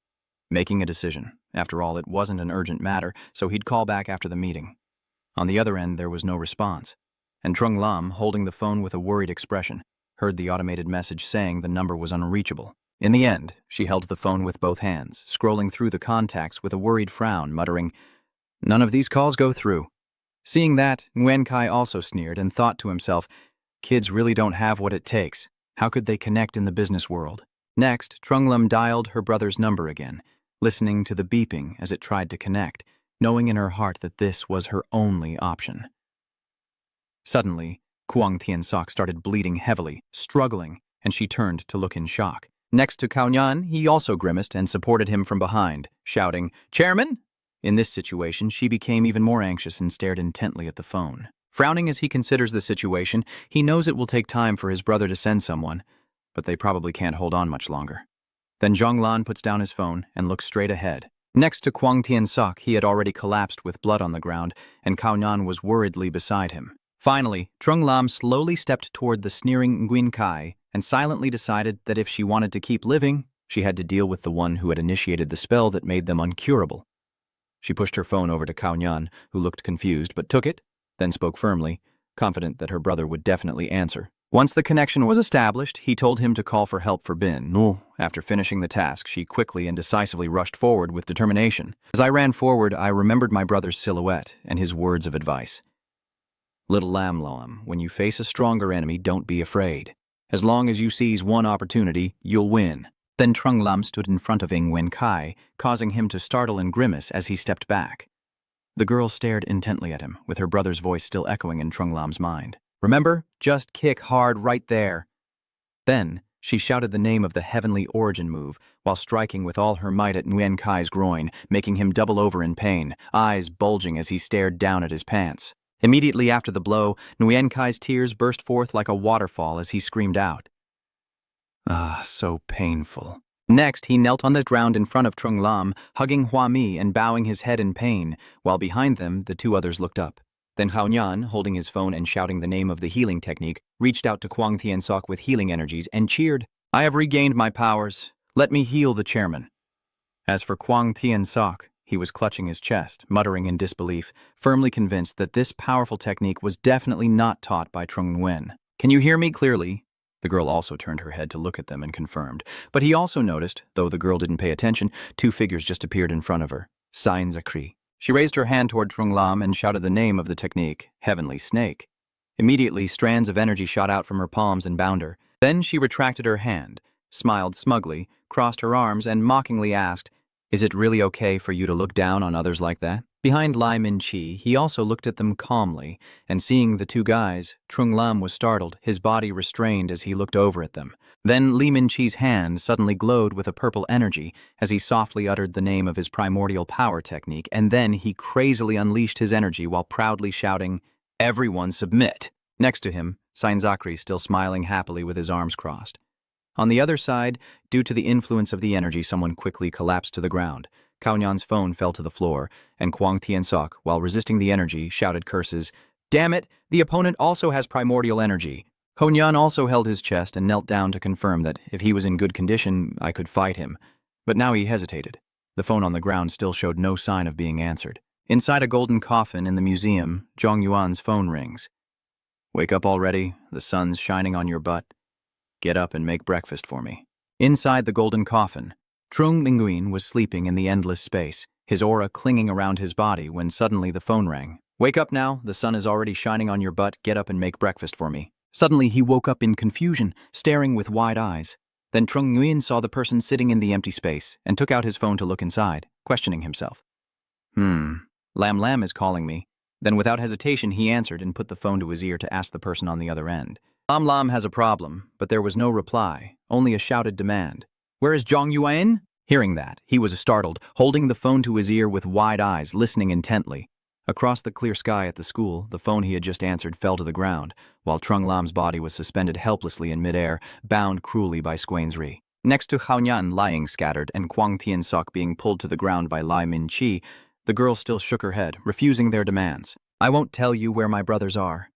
Speaker 1: Making a decision. After all, it wasn't an urgent matter, so he'd call back after the meeting. On the other end, there was no response, and Trung Lam, holding the phone with a worried expression, heard the automated message saying the number was unreachable. In the end, she held the phone with both hands, scrolling through the contacts with a worried frown, muttering, "None of these calls go through." Seeing that, Nguyen Kai also sneered and thought to himself, "Kids really don't have what it takes. How could they connect in the business world?" Next, Trung Lam dialed her brother's number again, listening to the beeping as it tried to connect, knowing in her heart that this was her only option. Suddenly, Kwang Tian-sok started bleeding heavily, struggling, and she turned to look in shock. Next to Kaonyan, he also grimaced and supported him from behind, shouting, "Chairman?" In this situation, she became even more anxious and stared intently at the phone. Frowning as he considers the situation, he knows it will take time for his brother to send someone, but they probably can't hold on much longer. Then Zhonglan puts down his phone and looks straight ahead. Next to Kwang Tian-sok, he had already collapsed with blood on the ground, and Kaonyan was worriedly beside him. Finally, Trung Lam slowly stepped toward the sneering Nguyen Kai and silently decided that if she wanted to keep living, she had to deal with the one who had initiated the spell that made them uncurable. She pushed her phone over to Kaonyan, who looked confused but took it, then spoke firmly, confident that her brother would definitely answer. Once the connection was established, he told him to call for help for Bin. After finishing the task, she quickly and decisively rushed forward with determination. As I ran forward, I remembered my brother's silhouette and his words of advice. "Little Lam Loam, when you face a stronger enemy, don't be afraid. As long as you seize one opportunity, you'll win." Then Trung Lam stood in front of Nguyen Kai, causing him to startle and grimace as he stepped back. The girl stared intently at him, with her brother's voice still echoing in Trung Lam's mind. "Remember, just kick hard right there." Then, she shouted the name of the heavenly origin move, while striking with all her might at Nguyen Kai's groin, making him double over in pain, eyes bulging as he stared down at his pants. Immediately after the blow, Nguyen Kai's tears burst forth like a waterfall as he screamed out. Ah, so painful. Next, he knelt on the ground in front of Trung Lam, hugging Hua Mi and bowing his head in pain, while behind them, the two others looked up. Then Hao Nian, holding his phone and shouting the name of the healing technique, reached out to Kwang Tian-sok with healing energies and cheered, "I have regained my powers. Let me heal the chairman." As for Kwang Tian-sok, he was clutching his chest, muttering in disbelief, firmly convinced that this powerful technique was definitely not taught by Trung Nguyen. "Can you hear me clearly?" The girl also turned her head to look at them and confirmed. But he also noticed, though the girl didn't pay attention, two figures just appeared in front of her. Sain Zakri. She raised her hand toward Trung Lam and shouted the name of the technique, Heavenly Snake. Immediately, strands of energy shot out from her palms and bound her. Then she retracted her hand, smiled smugly, crossed her arms, and mockingly asked, "Is it really okay for you to look down on others like that?" Behind Lai Min-chi, he also looked at them calmly, and seeing the two guys, Trung Lam was startled, his body restrained as he looked over at them. Then Li Min-chi's hand suddenly glowed with a purple energy as he softly uttered the name of his primordial power technique, and then he crazily unleashed his energy while proudly shouting, "Everyone submit!" Next to him, Sain Zakri still smiling happily with his arms crossed. On the other side, due to the influence of the energy, someone quickly collapsed to the ground. Cao Nian's phone fell to the floor, and Kwang Tian-sok, while resisting the energy, shouted curses, "Damn it! The opponent also has primordial energy." Ho Nian also held his chest and knelt down to confirm that if he was in good condition, I could fight him. But now he hesitated. The phone on the ground still showed no sign of being answered. Inside a golden coffin in the museum, Zhong Yuan's phone rings. "Wake up already. The sun's shining on your butt. Get up and make breakfast for me." Inside the golden coffin, Trung Nguyen was sleeping in the endless space, his aura clinging around his body when suddenly the phone rang. "Wake up now. The sun is already shining on your butt. Get up and make breakfast for me." Suddenly, he woke up in confusion, staring with wide eyes. Then Trung Nguyen saw the person sitting in the empty space and took out his phone to look inside, questioning himself. Lam Lam is calling me." Then without hesitation, he answered and put the phone to his ear to ask the person on the other end. "Lam Lam has a problem," but there was no reply, only a shouted demand. "Where is Zhong Yuan?" Hearing that, he was startled, holding the phone to his ear with wide eyes, listening intently. Across the clear sky at the school, the phone he had just answered fell to the ground, while Trung Lam's body was suspended helplessly in midair, bound cruelly by Squainsry. Next to Hao Nian lying scattered and Kwang Tian-sok being pulled to the ground by Lai Min-chi, the girl still shook her head, refusing their demands. "I won't tell you where my brothers are."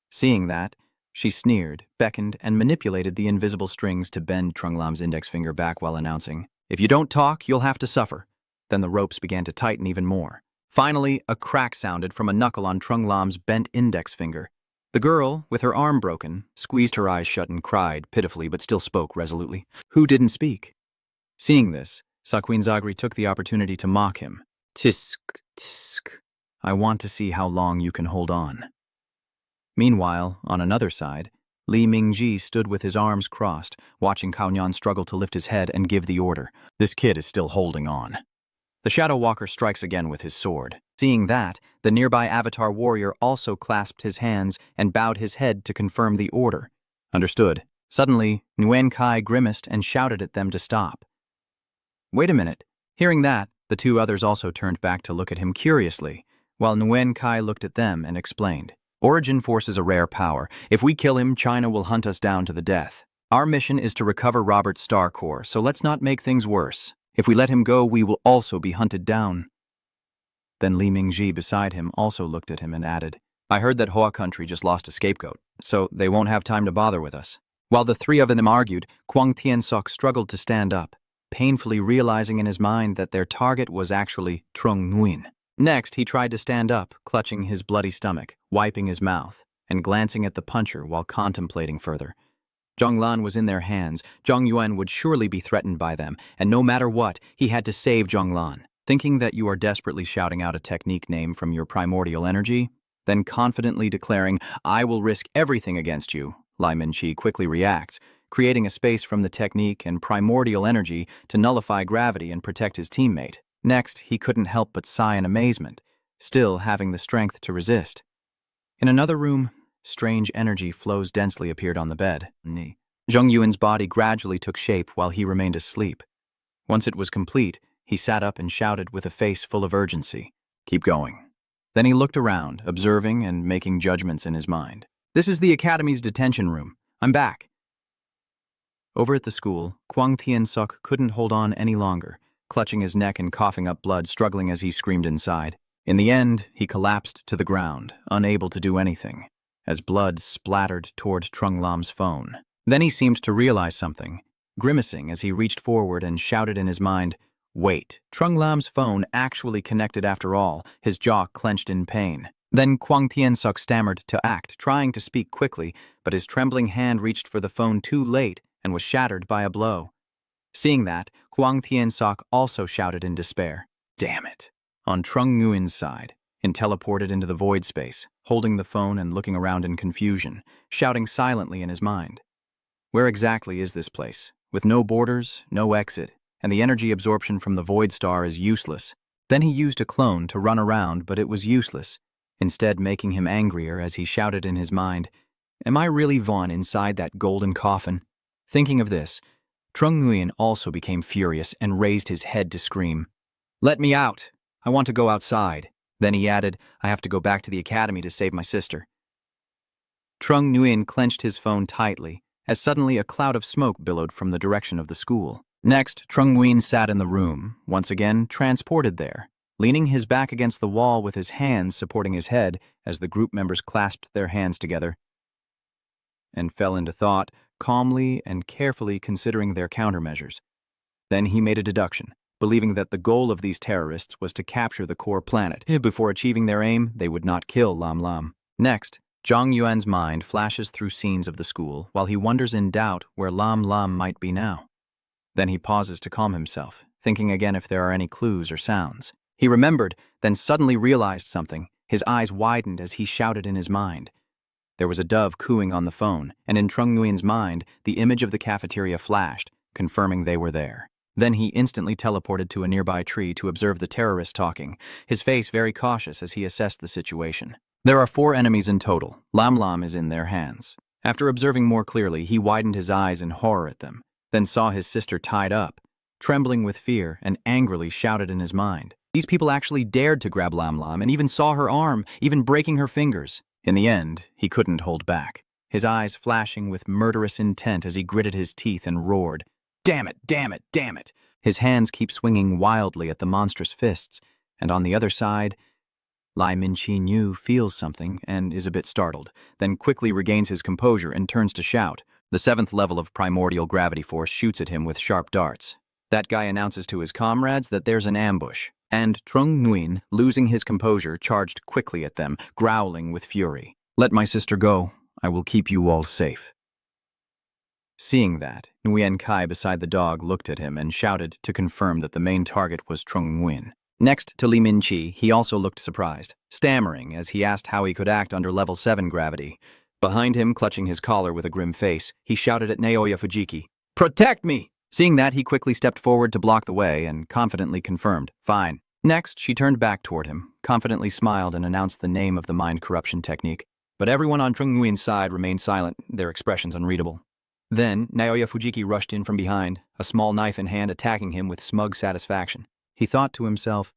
Speaker 1: Seeing that, she sneered, beckoned, and manipulated the invisible strings to bend Trung Lam's index finger back while announcing, "If you don't talk, you'll have to suffer." Then the ropes began to tighten even more. Finally, a crack sounded from a knuckle on Trung Lam's bent index finger. The girl, with her arm broken, squeezed her eyes shut and cried pitifully but still spoke resolutely. Who didn't speak? Seeing this, Sakwin Zagri took the opportunity to mock him. "Tisk, tisk. I want to see how long you can hold on." Meanwhile, on another side, Li Mingji stood with his arms crossed, watching Cao Nian struggle to lift his head and give the order. This kid is still holding on. The Shadow Walker strikes again with his sword. Seeing that, the nearby Avatar warrior also clasped his hands and bowed his head to confirm the order. Understood. Suddenly, Nguyen Kai grimaced and shouted at them to stop. Wait a minute. Hearing that, the two others also turned back to look at him curiously, while Nguyen Kai looked at them and explained. Origin Force is a rare power. If we kill him, China will hunt us down to the death. Our mission is to recover Robert's Star Core, so let's not make things worse. If we let him go, we will also be hunted down. Then Li Mingji beside him also looked at him and added, I heard that Hoa country just lost a scapegoat, so they won't have time to bother with us. While the three of them argued, Kwang Tian-sok struggled to stand up, painfully realizing in his mind that their target was actually Trung Nguyen. Next, he tried to stand up, clutching his bloody stomach, wiping his mouth, and glancing at the puncher while contemplating further. Zhonglan was in their hands. Zhong Yuan would surely be threatened by them, and no matter what, he had to save Zhonglan. Thinking that you are desperately shouting out a technique name from your primordial energy, then confidently declaring, I will risk everything against you, Lai Min-chi quickly reacts, creating a space from the technique and primordial energy to nullify gravity and protect his teammate. Next, he couldn't help but sigh in amazement, still having the strength to resist. In another room, strange energy flows densely appeared on the bed. Zhong Yuan's body gradually took shape while he remained asleep. Once it was complete, he sat up and shouted with a face full of urgency, Keep going. Then he looked around, observing and making judgments in his mind. This is the Academy's detention room. I'm back. Over at the school, Kwang Tian-sok couldn't hold on any longer, clutching his neck and coughing up blood, struggling as he screamed inside. In the end, he collapsed to the ground, unable to do anything, as blood splattered toward Trung Lam's phone. Then he seemed to realize something, grimacing as he reached forward and shouted in his mind, "Wait, Trung Lam's phone actually connected after all," his jaw clenched in pain. Then Kwang Tien-suk stammered to act, trying to speak quickly, but his trembling hand reached for the phone too late and was shattered by a blow. Seeing that, Kwang Tien-suk also shouted in despair, "Damn it!" On Trung Nguyen's side, and teleported into the void space, holding the phone and looking around in confusion, shouting silently in his mind. Where exactly is this place? With no borders, no exit, and the energy absorption from the void star is useless. Then he used a clone to run around, but it was useless, instead making him angrier as he shouted in his mind, "Am I really Vaughn inside that golden coffin?" Thinking of this, Trung Nguyen also became furious and raised his head to scream, "Let me out! I want to go outside." Then he added, "I have to go back to the academy to save my sister." Trung Nguyen clenched his phone tightly, as suddenly a cloud of smoke billowed from the direction of the school. Next, Trung Nguyen sat in the room, once again transported there, leaning his back against the wall with his hands supporting his head as the group members clasped their hands together and fell into thought, calmly and carefully considering their countermeasures. Then he made a deduction, believing that the goal of these terrorists was to capture the core planet. Before achieving their aim, they would not kill Lam Lam. Next, Zhang Yuan's mind flashes through scenes of the school while he wonders in doubt where Lam Lam might be now. Then he pauses to calm himself, thinking again if there are any clues or sounds. He remembered, then suddenly realized something. His eyes widened as he shouted in his mind. There was a dove cooing on the phone, and in Trung Nguyen's mind, the image of the cafeteria flashed, confirming they were there. Then he instantly teleported to a nearby tree to observe the terrorist talking, his face very cautious as he assessed the situation. There are 4 enemies in total. Lam Lam is in their hands. After observing more clearly, he widened his eyes in horror at them, then saw his sister tied up, trembling with fear, and angrily shouted in his mind. These people actually dared to grab Lam Lam and even saw her arm, even breaking her fingers. In the end, he couldn't hold back, his eyes flashing with murderous intent as he gritted his teeth and roared, "Damn it, damn it, damn it!" His hands keep swinging wildly at the monstrous fists, and on the other side, Lai Min-chi feels something and is a bit startled, then quickly regains his composure and turns to shout. The 7th level of primordial gravity force shoots at him with sharp darts. That guy announces to his comrades that there's an ambush, and Trung Nguyen, losing his composure, charged quickly at them, growling with fury. "Let my sister go. I will keep you all safe." Seeing that, Nguyen Kai beside the dog looked at him and shouted to confirm that the main target was Trung Nguyen. Next to Li Min-chi, he also looked surprised, stammering as he asked how he could act under level 7 gravity. Behind him, clutching his collar with a grim face, he shouted at Naoya Fujiki, "Protect me!" Seeing that, he quickly stepped forward to block the way and confidently confirmed, "Fine." Next, she turned back toward him, confidently smiled and announced the name of the mind corruption technique. But everyone on Trung Nguyen's side remained silent, their expressions unreadable. Then, Naoya Fujiki rushed in from behind, a small knife in hand, attacking him with smug satisfaction. He thought to himself,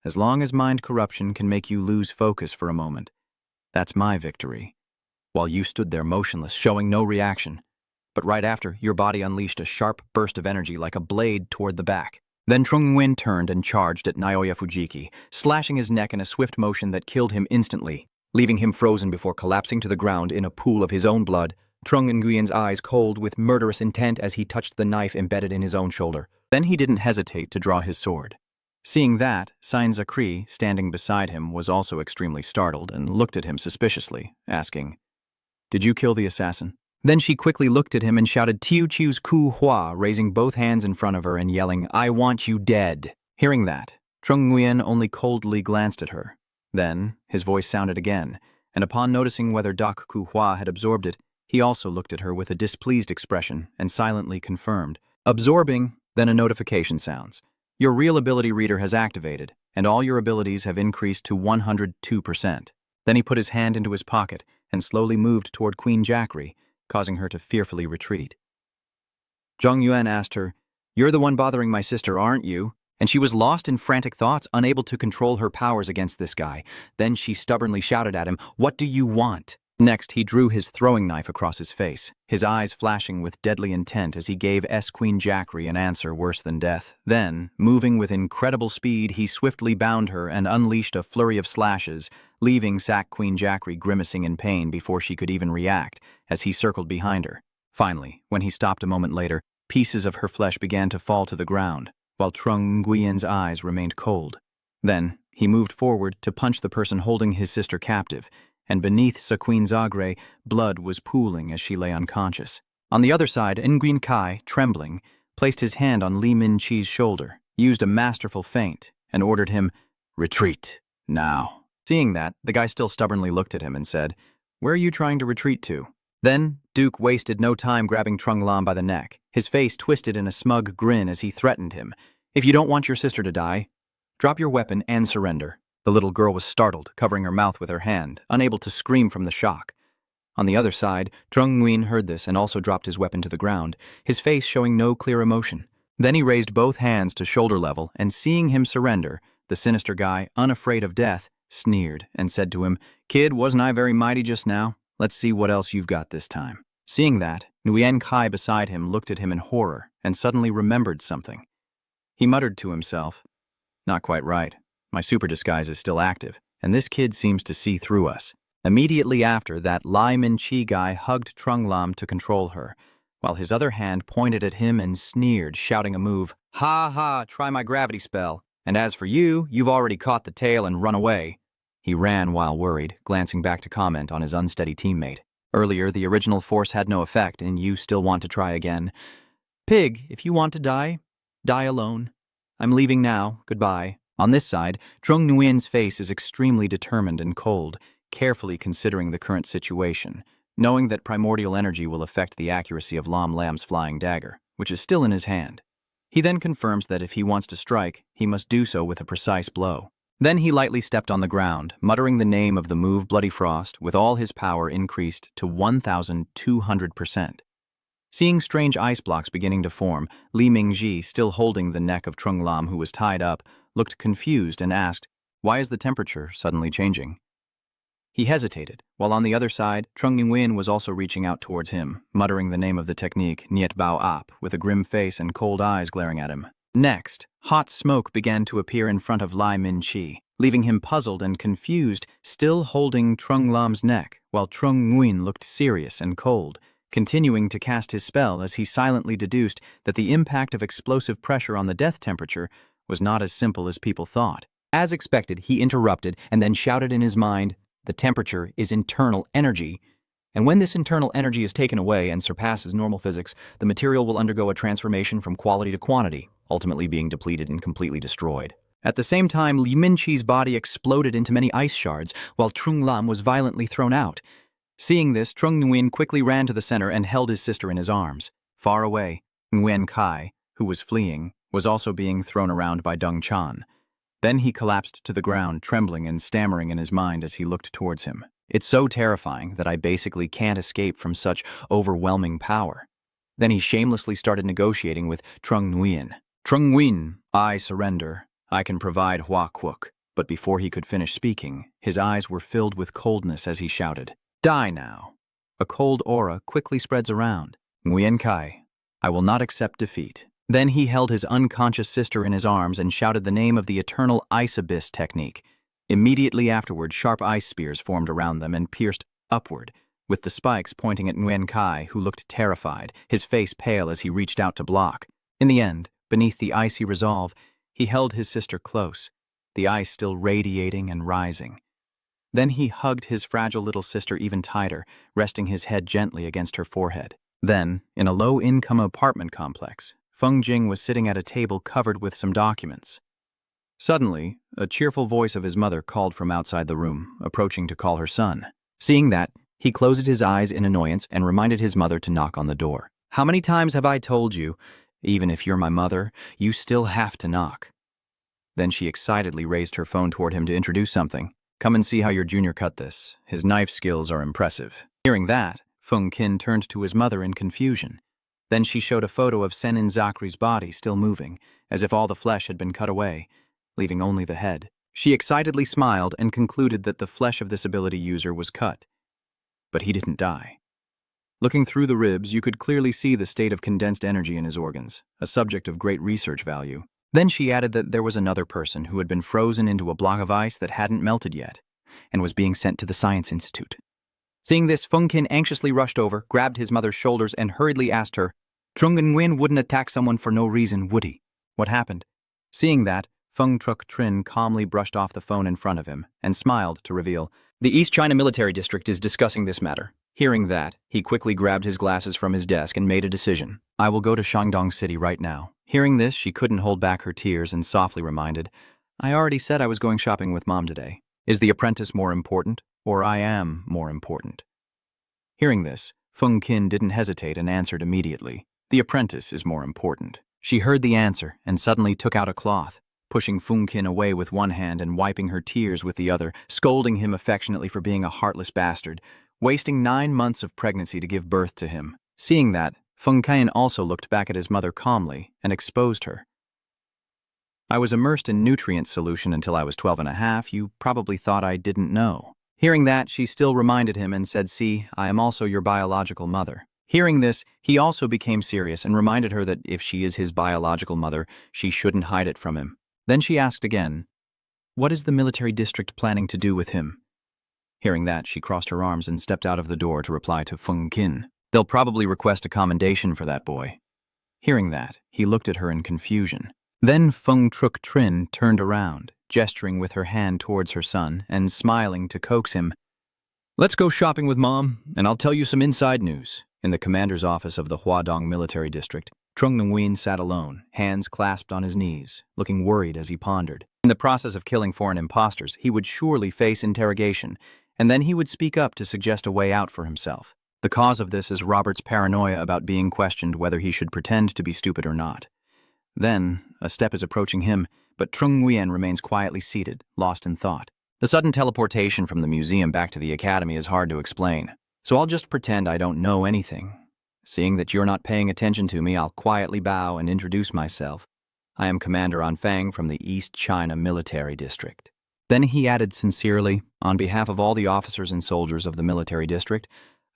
Speaker 1: "As long as mind corruption can make you lose focus for a moment, that's my victory." While you stood there motionless, showing no reaction. But right after, your body unleashed a sharp burst of energy like a blade toward the back. Then Trung Nguyen turned and charged at Naoya Fujiki, slashing his neck in a swift motion that killed him instantly, leaving him frozen before collapsing to the ground in a pool of his own blood, Trung Nguyen's eyes cold with murderous intent as he touched the knife embedded in his own shoulder. Then he didn't hesitate to draw his sword. Seeing that, Sain Zakri, standing beside him, was also extremely startled and looked at him suspiciously, asking, "Did you kill the assassin?" Then she quickly looked at him and shouted Tiu Chiu's Ku Hua, raising both hands in front of her and yelling, "I want you dead." Hearing that, Trung Nguyen only coldly glanced at her. Then, his voice sounded again, and upon noticing whether Dak Ku Hua had absorbed it, he also looked at her with a displeased expression and silently confirmed, "Absorbing." Then a notification sounds. "Your real ability reader has activated, and all your abilities have increased to 102%. Then he put his hand into his pocket and slowly moved toward Queen Jackery, causing her to fearfully retreat. Zhang Yuan asked her, "You're the one bothering my sister, aren't you?" And she was lost in frantic thoughts, unable to control her powers against this guy. Then she stubbornly shouted at him, "What do you want?" Next, he drew his throwing knife across his face, his eyes flashing with deadly intent as he gave S-Queen Jackery an answer worse than death. Then, moving with incredible speed, he swiftly bound her and unleashed a flurry of slashes, leaving Sac-Queen Jackery grimacing in pain before she could even react, as he circled behind her. Finally, when he stopped a moment later, pieces of her flesh began to fall to the ground, while Trung Nguyen's eyes remained cold. Then, he moved forward to punch the person holding his sister captive, and beneath Saquin Zagre, blood was pooling as she lay unconscious. On the other side, Nguyen Kai, trembling, placed his hand on Li Min-chi's shoulder, used a masterful feint, and ordered him, "Retreat, now." Seeing that, the guy still stubbornly looked at him and said, "Where are you trying to retreat to?" Then, Duke wasted no time grabbing Trung Lam by the neck, his face twisted in a smug grin as he threatened him, "If you don't want your sister to die, drop your weapon and surrender." The little girl was startled, covering her mouth with her hand, unable to scream from the shock. On the other side, Trung Nguyen heard this and also dropped his weapon to the ground, his face showing no clear emotion. Then he raised both hands to shoulder level, and seeing him surrender, the sinister guy, unafraid of death, sneered and said to him, "Kid, wasn't I very mighty just now? Let's see what else you've got this time." Seeing that, Nguyen Kai beside him looked at him in horror and suddenly remembered something. He muttered to himself, "Not quite right. My super disguise is still active, and this kid seems to see through us." Immediately after that, Lai Min-chi guy hugged Trung Lam to control her, while his other hand pointed at him and sneered, shouting a move, "Ha ha, try my gravity spell. And as for you, you've already caught the tail and run away." He ran while worried, glancing back to comment on his unsteady teammate. Earlier, the original force had no effect, and you still want to try again. "Pig, if you want to die, die alone. I'm leaving now, goodbye." On this side, Trung Nguyen's face is extremely determined and cold, carefully considering the current situation, knowing that primordial energy will affect the accuracy of Lam Lam's flying dagger, which is still in his hand. He then confirms that if he wants to strike, he must do so with a precise blow. Then he lightly stepped on the ground, muttering the name of the move Bloody Frost, with all his power increased to 1,200%. Seeing strange ice blocks beginning to form, Li Mingji, still holding the neck of Trung Lam who was tied up, looked confused and asked, "Why is the temperature suddenly changing?" He hesitated, while on the other side, Trung Nguyen was also reaching out towards him, muttering the name of the technique, Niet Bao Ap, with a grim face and cold eyes glaring at him. Next, hot smoke began to appear in front of Lai Min-chi, leaving him puzzled and confused, still holding Trung Lam's neck, while Trung Nguyen looked serious and cold, continuing to cast his spell as he silently deduced that the impact of explosive pressure on the death temperature was not as simple as people thought. As expected, he interrupted and then shouted in his mind, "The temperature is internal energy, and when this internal energy is taken away and surpasses normal physics, the material will undergo a transformation from quality to quantity, ultimately being depleted and completely destroyed." At the same time, Li Min-chi's body exploded into many ice shards, while Trung Lam was violently thrown out. Seeing this, Trung Nguyen quickly ran to the center and held his sister in his arms. Far away, Nguyen Kai, who was fleeing, was also being thrown around by Deng Chan. Then he collapsed to the ground, trembling and stammering in his mind as he looked towards him. "It's so terrifying that I basically can't escape from such overwhelming power." Then he shamelessly started negotiating with Trung Nguyen. "Trung Nguyen, I surrender. I can provide Hua Quoc." But before he could finish speaking, his eyes were filled with coldness as he shouted, "Die now." A cold aura quickly spreads around. "Nguyen Kai, I will not accept defeat." Then he held his unconscious sister in his arms and shouted the name of the eternal ice abyss technique. Immediately afterward, sharp ice spears formed around them and pierced upward, with the spikes pointing at Nguyen Kai, who looked terrified, his face pale as he reached out to block. In the end, beneath the icy resolve, he held his sister close, the ice still radiating and rising. Then he hugged his fragile little sister even tighter, resting his head gently against her forehead. Then, in a low-income apartment complex, Feng Jing was sitting at a table covered with some documents. Suddenly, a cheerful voice of his mother called from outside the room, approaching to call her son. Seeing that, he closed his eyes in annoyance and reminded his mother to knock on the door. "How many times have I told you, even if you're my mother, you still have to knock?" Then she excitedly raised her phone toward him to introduce something. "Come and see how your junior cut this. His knife skills are impressive." Hearing that, Feng Qin turned to his mother in confusion. Then she showed a photo of Senin Zakri's body still moving, as if all the flesh had been cut away, leaving only the head. She excitedly smiled and concluded that the flesh of this ability user was cut. but he didn't die. Looking through the ribs, you could clearly see the state of condensed energy in his organs, a subject of great research value. Then she added that there was another person who had been frozen into a block of ice that hadn't melted yet, and was being sent to the Science Institute. Seeing this, Feng Qin anxiously rushed over, grabbed his mother's shoulders, and hurriedly asked her, Trung Nguyen wouldn't attack someone for no reason, would he? What happened? Seeing that, Feng Truc Trin calmly brushed off the phone in front of him and smiled to reveal, the East China Military District is discussing this matter. Hearing that, he quickly grabbed his glasses from his desk and made a decision. I will go to Shandong City right now. Hearing this, she couldn't hold back her tears and softly reminded, I already said I was going shopping with Mom today. Is the apprentice more important, or I am more important? Hearing this, Feng Qin didn't hesitate and answered immediately, the apprentice is more important. She heard the answer and suddenly took out a cloth, pushing Feng Qin away with one hand and wiping her tears with the other, scolding him affectionately for being a heartless bastard, wasting 9 months of pregnancy to give birth to him. Seeing that, Feng Qin also looked back at his mother calmly and exposed her. I was immersed in nutrient solution until I was 12 and a half. You probably thought I didn't know. Hearing that, she still reminded him and said, see, I am also your biological mother. Hearing this, he also became serious and reminded her that if she is his biological mother, she shouldn't hide it from him. Then she asked again, what is the military district planning to do with him? Hearing that, she crossed her arms and stepped out of the door to reply to Feng Qin. They'll probably request a commendation for that boy. Hearing that, he looked at her in confusion. Then Feng Truc Trin turned around, gesturing with her hand towards her son and smiling to coax him. Let's go shopping with Mom, and I'll tell you some inside news. In the commander's office of the Huadong Military District, Trung Nguyen sat alone, hands clasped on his knees, looking worried as he pondered. In the process of killing foreign imposters, he would surely face interrogation, and then he would speak up to suggest a way out for himself. The cause of this is Robert's paranoia about being questioned whether he should pretend to be stupid or not. Then, a step is approaching him, but Trung Nguyen remains quietly seated, lost in thought. The sudden teleportation from the museum back to the academy is hard to explain, so I'll just pretend I don't know anything. Seeing that you're not paying attention to me, I'll quietly bow and introduce myself. I am Commander Anfang from the East China Military District. Then he added sincerely, on behalf of all the officers and soldiers of the military district,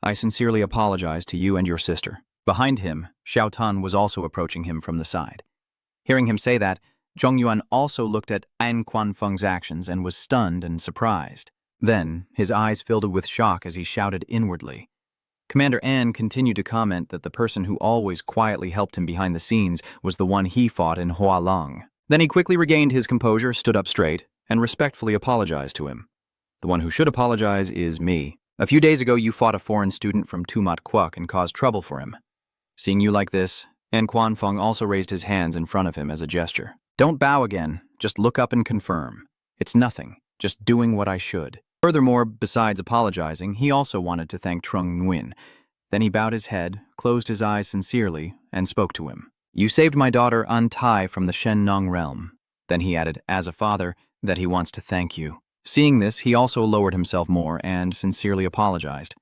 Speaker 1: I sincerely apologize to you and your sister. Behind him, Xiao Tan was also approaching him from the side. Hearing him say that, Zhong Yuan also looked at An Quanfeng's actions and was stunned and surprised. Then, his eyes filled with shock as he shouted inwardly. Commander An continued to comment that the person who always quietly helped him behind the scenes was the one he fought in Hualong. Then he quickly regained his composure, stood up straight, and respectfully apologized to him. The one who should apologize is me. A few days ago, you fought a foreign student from Tumat Quoc and caused trouble for him. Seeing you like this, An Quanfeng also raised his hands in front of him as a gesture. Don't bow again, just look up and confirm. It's nothing, just doing what I should. Furthermore, besides apologizing, he also wanted to thank Trung Nguyen. Then he bowed his head, closed his eyes sincerely, and spoke to him. You saved my daughter An Tai from the Shenong realm. Then he added, as a father, that he wants to thank you. Seeing this, he also lowered himself more and sincerely apologized.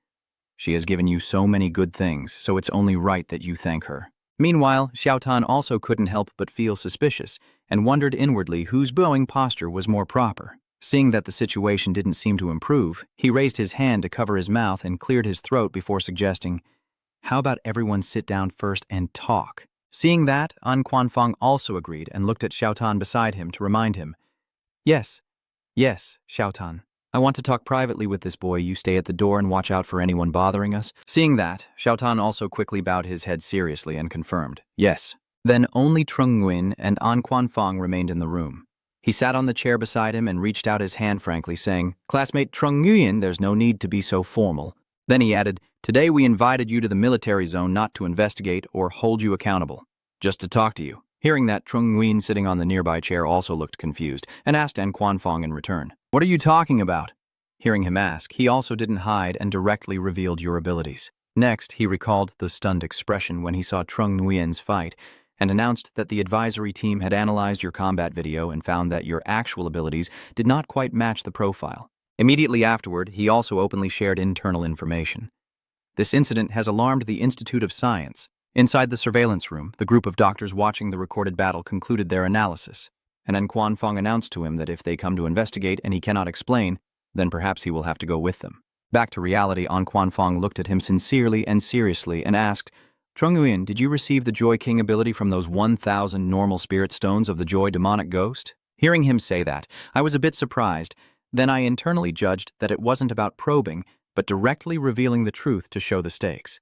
Speaker 1: She has given you so many good things, so it's only right that you thank her. Meanwhile, Xiao Tan also couldn't help but feel suspicious and wondered inwardly whose bowing posture was more proper. Seeing that the situation didn't seem to improve, he raised his hand to cover his mouth and cleared his throat before suggesting, how about everyone sit down first and talk? Seeing that, An Quanfeng also agreed and looked at Xiao Tan beside him to remind him. Yes, Xiao Tan. I want to talk privately with this boy. You stay at the door and watch out for anyone bothering us. Seeing that, Xiao Tan also quickly bowed his head seriously and confirmed, yes. Then only Trung Nguyen and An Quanfeng remained in the room. He sat on the chair beside him and reached out his hand frankly, saying, Classmate Trung Nguyen, there's no need to be so formal. Then he added, today we invited you to the military zone not to investigate or hold you accountable, just to talk to you. Hearing that, Trung Nguyen sitting on the nearby chair also looked confused and asked An Quanfeng in return, what are you talking about? Hearing him ask, he also didn't hide and directly revealed your abilities. Next, he recalled the stunned expression when he saw Trung Nguyen's fight and announced that the advisory team had analyzed your combat video and found that your actual abilities did not quite match the profile. Immediately afterward, he also openly shared internal information. This incident has alarmed the Institute of Science. Inside the surveillance room, the group of doctors watching the recorded battle concluded their analysis, and An Quanfeng announced to him that if they come to investigate and he cannot explain, then perhaps he will have to go with them. Back to reality, An Quanfong looked at him sincerely and seriously and asked, Trung Nguyen, did you receive the Joy King ability from those 1,000 normal spirit stones of the Joy demonic ghost? Hearing him say that, I was a bit surprised. Then I internally judged that it wasn't about probing, but directly revealing the truth to show the stakes.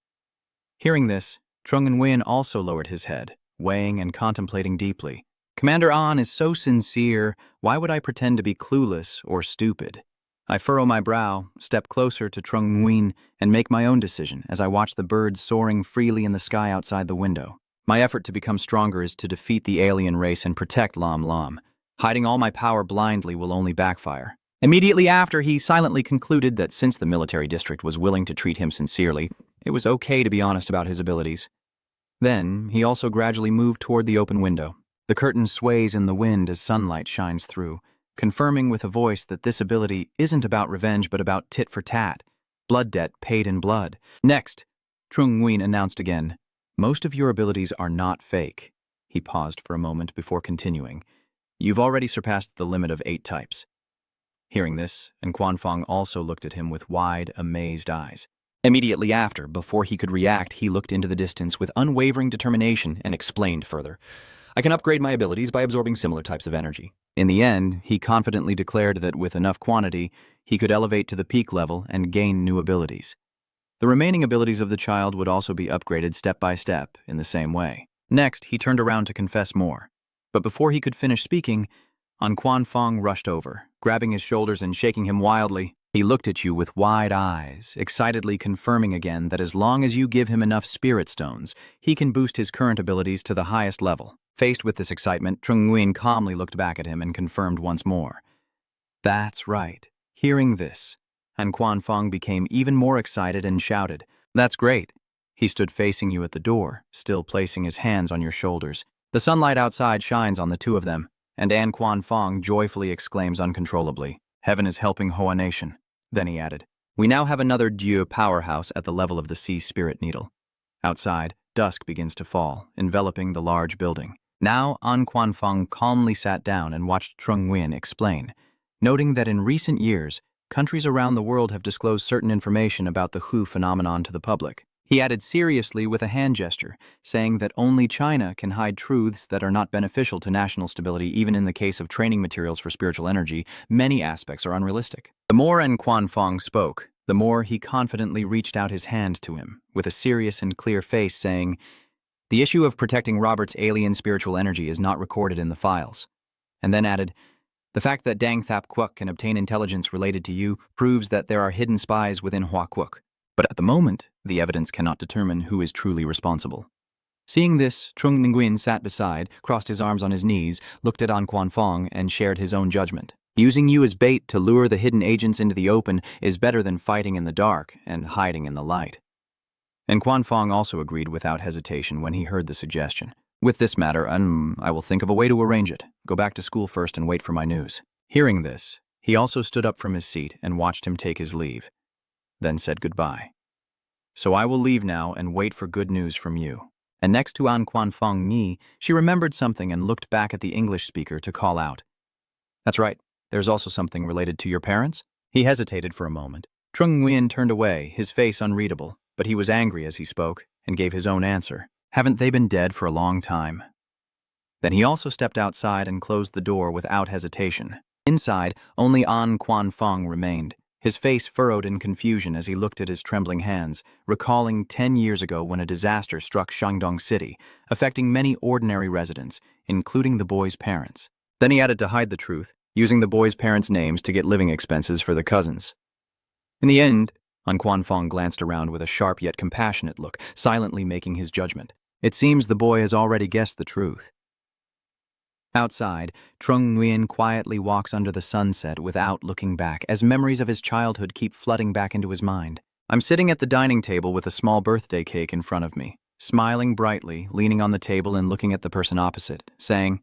Speaker 1: Hearing this, Trung Nguyen also lowered his head, weighing and contemplating deeply. Commander An is so sincere, why would I pretend to be clueless or stupid? I furrow my brow, step closer to Trung Nguyen, and make my own decision as I watch the birds soaring freely in the sky outside the window. My effort to become stronger is to defeat the alien race and protect Lam Lam. Hiding all my power blindly will only backfire. Immediately after, he silently concluded that since the military district was willing to treat him sincerely, it was okay to be honest about his abilities. Then, he also gradually moved toward the open window. The curtain sways in the wind as sunlight shines through, confirming with a voice that this ability isn't about revenge but about tit for tat, blood debt paid in blood. Next, Trung Nguyen announced again, most of your abilities are not fake. He paused for a moment before continuing. You've already surpassed the limit of 8 types. Hearing this, An Quanfong also looked at him with wide, amazed eyes. Immediately after, before he could react, he looked into the distance with unwavering determination and explained further. I can upgrade my abilities by absorbing similar types of energy. In the end, he confidently declared that with enough quantity, he could elevate to the peak level and gain new abilities. The remaining abilities of the child would also be upgraded step by step in the same way. Next, he turned around to confess more. But before he could finish speaking, An Quanfong rushed over, grabbing his shoulders and shaking him wildly. He looked at you with wide eyes, excitedly confirming again that as long as you give him enough spirit stones, he can boost his current abilities to the highest level. Faced with this excitement, Trung Nguyen calmly looked back at him and confirmed once more. That's right. Hearing this, An Quanfong became even more excited and shouted, That's great. He stood facing you at the door, still placing his hands on your shoulders. The sunlight outside shines on the two of them, and An Quanfong joyfully exclaims uncontrollably, Heaven is helping Hoa Nation. Then he added, We now have another Dieu powerhouse at the level of the Sea Spirit Needle. Outside, dusk begins to fall, enveloping the large building. Now, An Quanfong calmly sat down and watched Trung Nguyen explain, noting that in recent years, countries around the world have disclosed certain information about the Hu phenomenon to the public. He added seriously with a hand gesture, saying that only China can hide truths that are not beneficial to national stability. Even in the case of training materials for spiritual energy, many aspects are unrealistic. The more An Quanfong spoke, the more he confidently reached out his hand to him, with a serious and clear face, saying, The issue of protecting Robert's alien spiritual energy is not recorded in the files. And then added, The fact that Dang Thap Quoc can obtain intelligence related to you proves that there are hidden spies within Hua Quoc. But at the moment, the evidence cannot determine who is truly responsible. Seeing this, Trung Nguyen sat beside, crossed his arms on his knees, looked at An Quanfong, and shared his own judgment. Using you as bait to lure the hidden agents into the open is better than fighting in the dark and hiding in the light. And Quanfong also agreed without hesitation when he heard the suggestion. With this matter, I will think of a way to arrange it. Go back to school first and wait for my news. Hearing this, he also stood up from his seat and watched him take his leave, then said goodbye. So I will leave now and wait for good news from you. And next to An Quanfong Ni, she remembered something and looked back at the English speaker to call out. That's right, there's also something related to your parents? He hesitated for a moment. Trung Nguyen turned away, his face unreadable, but he was angry as he spoke and gave his own answer. Haven't they been dead for a long time? Then he also stepped outside and closed the door without hesitation. Inside, only An Quanfong remained, his face furrowed in confusion as he looked at his trembling hands, recalling 10 years ago when a disaster struck Shandong City, affecting many ordinary residents, including the boy's parents. Then he added to hide the truth, using the boy's parents' names to get living expenses for the cousins. In the end, An Quanfong glanced around with a sharp yet compassionate look, silently making his judgment. It seems the boy has already guessed the truth. Outside, Trung Nguyen quietly walks under the sunset without looking back, as memories of his childhood keep flooding back into his mind. I'm sitting at the dining table with a small birthday cake in front of me, smiling brightly, leaning on the table and looking at the person opposite, saying,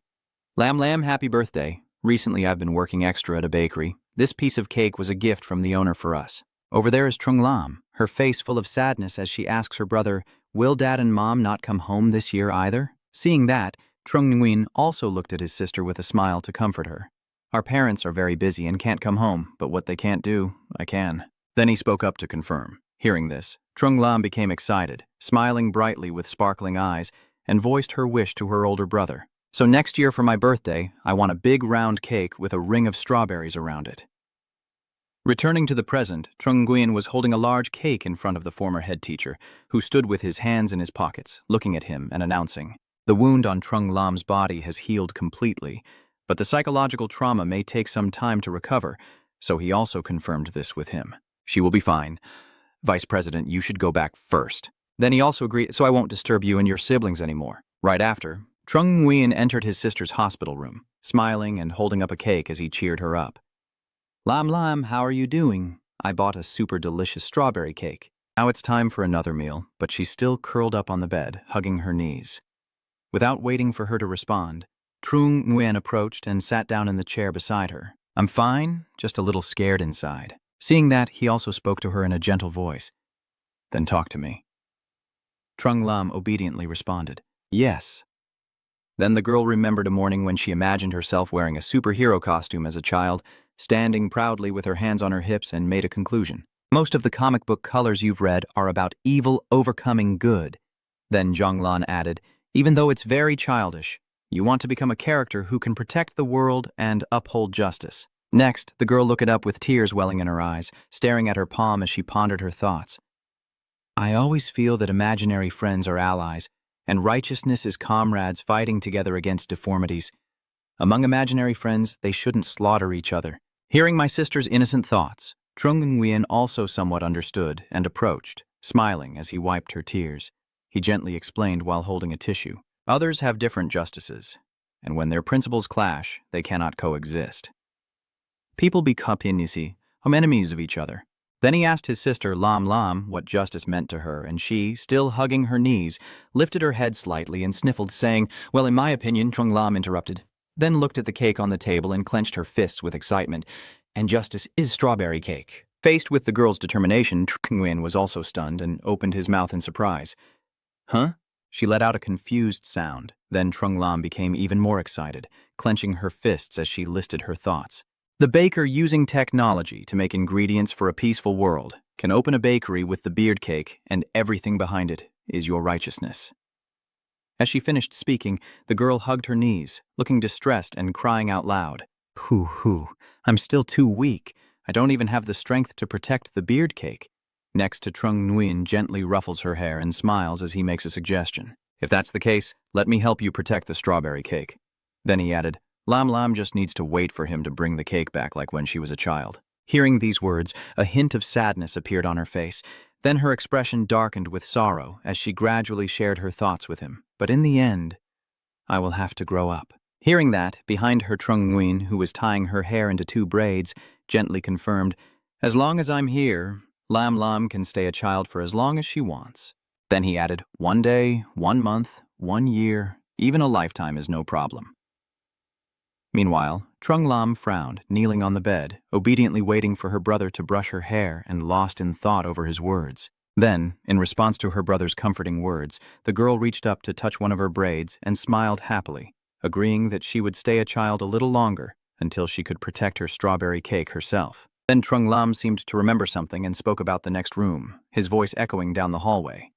Speaker 1: Lam Lam, happy birthday. Recently I've been working extra at a bakery. This piece of cake was a gift from the owner for us. Over there is Trung Lam, her face full of sadness as she asks her brother, Will Dad and Mom not come home this year either? Seeing that, Trung Nguyen also looked at his sister with a smile to comfort her. Our parents are very busy and can't come home, but what they can't do, I can. Then he spoke up to confirm. Hearing this, Trung Lam became excited, smiling brightly with sparkling eyes, and voiced her wish to her older brother. So next year for my birthday, I want a big round cake with a ring of strawberries around it. Returning to the present, Trung Nguyen was holding a large cake in front of the former head teacher, who stood with his hands in his pockets, looking at him and announcing, "The wound on Trung Lam's body has healed completely, but the psychological trauma may take some time to recover," so he also confirmed this with him. "She will be fine. Vice President, you should go back first." Then he also agreed, "So I won't disturb you and your siblings anymore." Right after, Trung Nguyen entered his sister's hospital room, smiling and holding up a cake as he cheered her up. "Lam Lam, how are you doing? I bought a super delicious strawberry cake." Now it's time for another meal, but she's still curled up on the bed, hugging her knees. Without waiting for her to respond, Trung Nguyen approached and sat down in the chair beside her. "I'm fine, just a little scared inside." Seeing that, he also spoke to her in a gentle voice. "Then talk to me." Trung Lam obediently responded, "Yes." Then the girl remembered a morning when she imagined herself wearing a superhero costume as a child, standing proudly with her hands on her hips, and made a conclusion. "Most of the comic book colors you've read are about evil overcoming good." Then Zhonglan added, "Even though it's very childish, you want to become a character who can protect the world and uphold justice." Next, the girl looked up with tears welling in her eyes, staring at her palm as she pondered her thoughts. "I always feel that imaginary friends are allies, and righteousness is comrades fighting together against deformities. Among imaginary friends, they shouldn't slaughter each other." Hearing my sister's innocent thoughts, Trung Nguyen also somewhat understood and approached, smiling as he wiped her tears. He gently explained while holding a tissue. "Others have different justices, and when their principles clash, they cannot coexist. People become enemies of each other." Then he asked his sister Lam Lam what justice meant to her, and she, still hugging her knees, lifted her head slightly and sniffled, saying, "Well, in my opinion," Trung Lam interrupted, then looked at the cake on the table and clenched her fists with excitement, "and justice is strawberry cake." Faced with the girl's determination, Trung Nguyen was also stunned and opened his mouth in surprise. "Huh?" She let out a confused sound. Then Trung Lam became even more excited, clenching her fists as she listed her thoughts. "The baker using technology to make ingredients for a peaceful world can open a bakery with the beard cake, and everything behind it is your righteousness." As she finished speaking, the girl hugged her knees, looking distressed and crying out loud. Hoo, I'm still too weak. I don't even have the strength to protect the beard cake." Next to Trung Nguyen gently ruffles her hair and smiles as he makes a suggestion. "If that's the case, let me help you protect the strawberry cake." Then he added, "Lam Lam just needs to wait for him to bring the cake back like when she was a child." Hearing these words, a hint of sadness appeared on her face. Then her expression darkened with sorrow as she gradually shared her thoughts with him. "But in the end, I will have to grow up." Hearing that, behind her Trung Nguyen, who was tying her hair into 2 braids, gently confirmed, "As long as I'm here, Lam Lam can stay a child for as long as she wants." Then he added, "1 day, 1 month, 1 year, even a lifetime is no problem." Meanwhile, Trung Lam frowned, kneeling on the bed, obediently waiting for her brother to brush her hair and lost in thought over his words. Then, in response to her brother's comforting words, the girl reached up to touch one of her braids and smiled happily, agreeing that she would stay a child a little longer until she could protect her strawberry cake herself. Then Trung Lam seemed to remember something and spoke about the next room, his voice echoing down the hallway.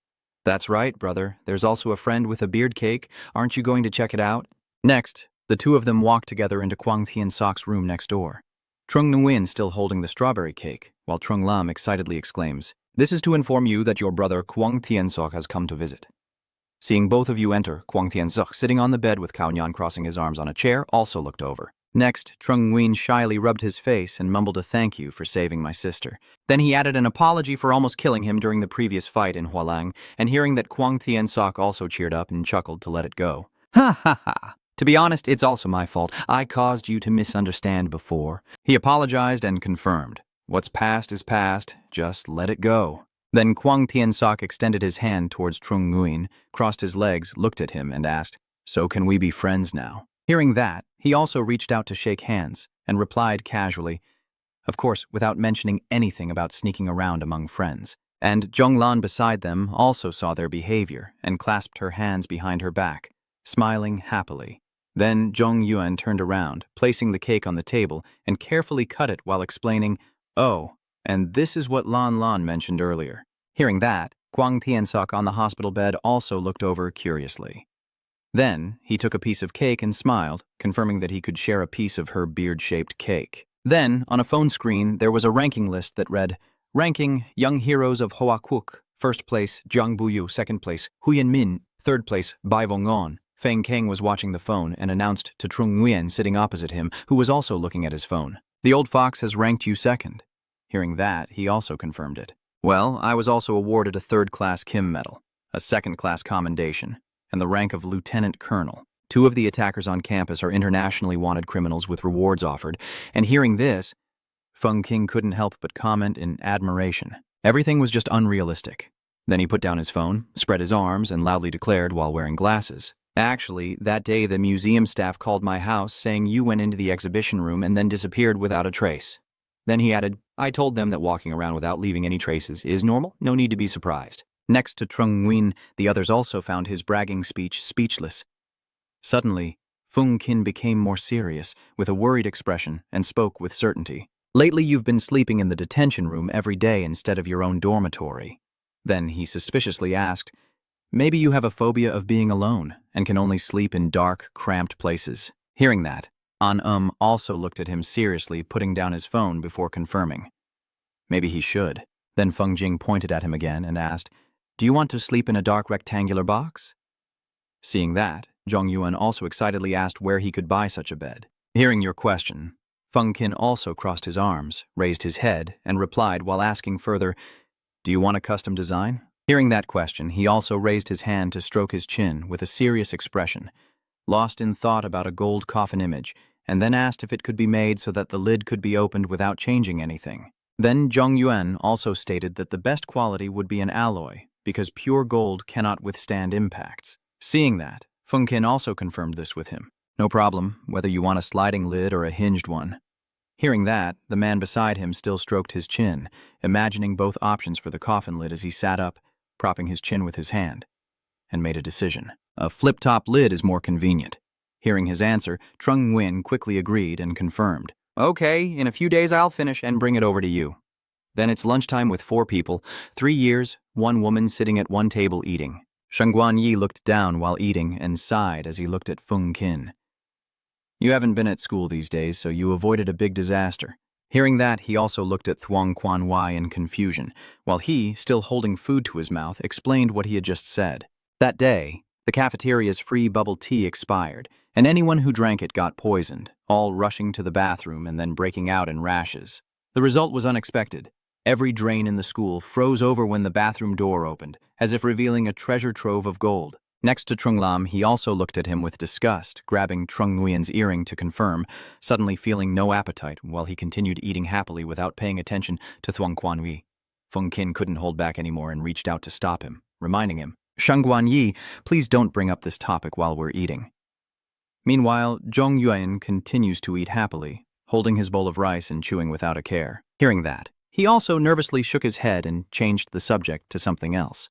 Speaker 1: "That's right, brother. There's also a friend with a beard cake. Aren't you going to check it out?" Next, the 2 of them walked together into Kwang Thien Sok's room next door, Trung Nguyen still holding the strawberry cake, while Trung Lam excitedly exclaims, "This is to inform you that your brother Kwang Thien Sok has come to visit." Seeing both of you enter, Kwang Thien Sok, sitting on the bed with Cao Nhan crossing his arms on a chair, also looked over. Next, Trung Nguyen shyly rubbed his face and mumbled a thank you for saving my sister. Then he added an apology for almost killing him during the previous fight in Hualang, and hearing that Kwang Thien Sok also cheered up and chuckled to let it go. "Ha ha ha. To be honest, it's also my fault. I caused you to misunderstand before." He apologized and confirmed, "What's past is past, just let it go." Then Kwang Thien Sok extended his hand towards Trung Nguyen, crossed his legs, looked at him, and asked, "So can we be friends now?" Hearing that, he also reached out to shake hands, and replied casually, of course without mentioning anything about sneaking around among friends. And Zhonglan beside them also saw their behavior and clasped her hands behind her back, smiling happily. Then Zhong Yuan turned around, placing the cake on the table, and carefully cut it while explaining, "Oh, And this is what Lan Lan mentioned earlier. Hearing that, Kwang Tiansuk on the hospital bed also looked over curiously. Then, he took a piece of cake and smiled, confirming that he could share a piece of her beard-shaped cake. Then, on a phone screen, there was a ranking list that read, Ranking Young Heroes of Hoakuk, first place, Jiang Buyu, second place, Huyan Min, third place, Bai Vongon. Feng Kang was watching the phone and announced to Trung Nguyen sitting opposite him, who was also looking at his phone. The old fox has ranked you second. Hearing that, he also confirmed it. Well, I was also awarded a third-class Kim Medal, a second-class commendation, and the rank of Lieutenant Colonel. 2 of the attackers on campus are internationally wanted criminals with rewards offered, and hearing this, Feng King couldn't help but comment in admiration. Everything was just unrealistic. Then he put down his phone, spread his arms, and loudly declared while wearing glasses. Actually, that day the museum staff called my house saying you went into the exhibition room and then disappeared without a trace. Then he added, I told them that walking around without leaving any traces is normal, no need to be surprised. Next to Trung Nguyen, the others also found his bragging speech speechless. Suddenly, Feng Kin became more serious, with a worried expression, and spoke with certainty. Lately you've been sleeping in the detention room every day instead of your own dormitory. Then he suspiciously asked, Maybe you have a phobia of being alone and can only sleep in dark, cramped places. Hearing that, An also looked at him seriously, putting down his phone before confirming. Maybe he should. Then Feng Jing pointed at him again and asked, Do you want to sleep in a dark rectangular box? Seeing that, Zhong Yuan also excitedly asked where he could buy such a bed. Hearing your question, Feng Qin also crossed his arms, raised his head, and replied while asking further, Do you want a custom design? Hearing that question, he also raised his hand to stroke his chin with a serious expression, lost in thought about a gold coffin image, and then asked if it could be made so that the lid could be opened without changing anything. Then Zhong Yuan also stated that the best quality would be an alloy, because pure gold cannot withstand impacts. Seeing that, Feng Qin also confirmed this with him. No problem, whether you want a sliding lid or a hinged one. Hearing that, the man beside him still stroked his chin, imagining both options for the coffin lid as he sat up, propping his chin with his hand, and made a decision. A flip-top lid is more convenient. Hearing his answer, Trung Nguyen quickly agreed and confirmed. Okay, in a few days I'll finish and bring it over to you. Then it's lunchtime with 4 people, 3 years, 1 woman sitting at one table eating. Shangguan Yi looked down while eating and sighed as he looked at Feng Qin. You haven't been at school these days, so you avoided a big disaster. Hearing that, he also looked at Thuong Quan Wai in confusion, while he, still holding food to his mouth, explained what he had just said. That day, the cafeteria's free bubble tea expired, and anyone who drank it got poisoned, all rushing to the bathroom and then breaking out in rashes. The result was unexpected. Every drain in the school froze over when the bathroom door opened, as if revealing a treasure trove of gold. Next to Trung Lam, he also looked at him with disgust, grabbing Trung Nguyen's earring to confirm, suddenly feeling no appetite while he continued eating happily without paying attention to Thuong Quan Wai. Feng Qin couldn't hold back anymore and reached out to stop him, reminding him, Shangguan Yi, please don't bring up this topic while we're eating. Meanwhile, Zhong Yuan continues to eat happily, holding his bowl of rice and chewing without a care. Hearing that, he also nervously shook his head and changed the subject to something else.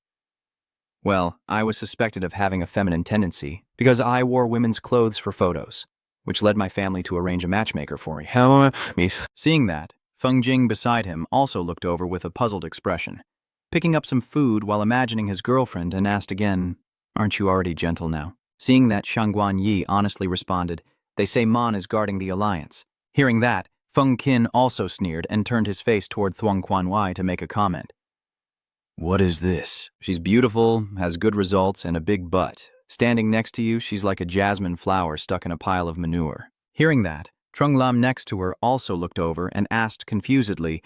Speaker 1: Well, I was suspected of having a feminine tendency because I wore women's clothes for photos, which led my family to arrange a matchmaker for me. Seeing that, Feng Jing beside him also looked over with a puzzled expression, picking up some food while imagining his girlfriend and asked again, Aren't you already gentle now? Seeing that, Shangguan Yi honestly responded, They say Mon is guarding the alliance. Hearing that, Feng Qin also sneered and turned his face toward Thuong Quan Wai to make a comment. What is this? She's beautiful, has good results, and a big butt. Standing next to you, she's like a jasmine flower stuck in a pile of manure. Hearing that, Trung Lam next to her also looked over and asked confusedly,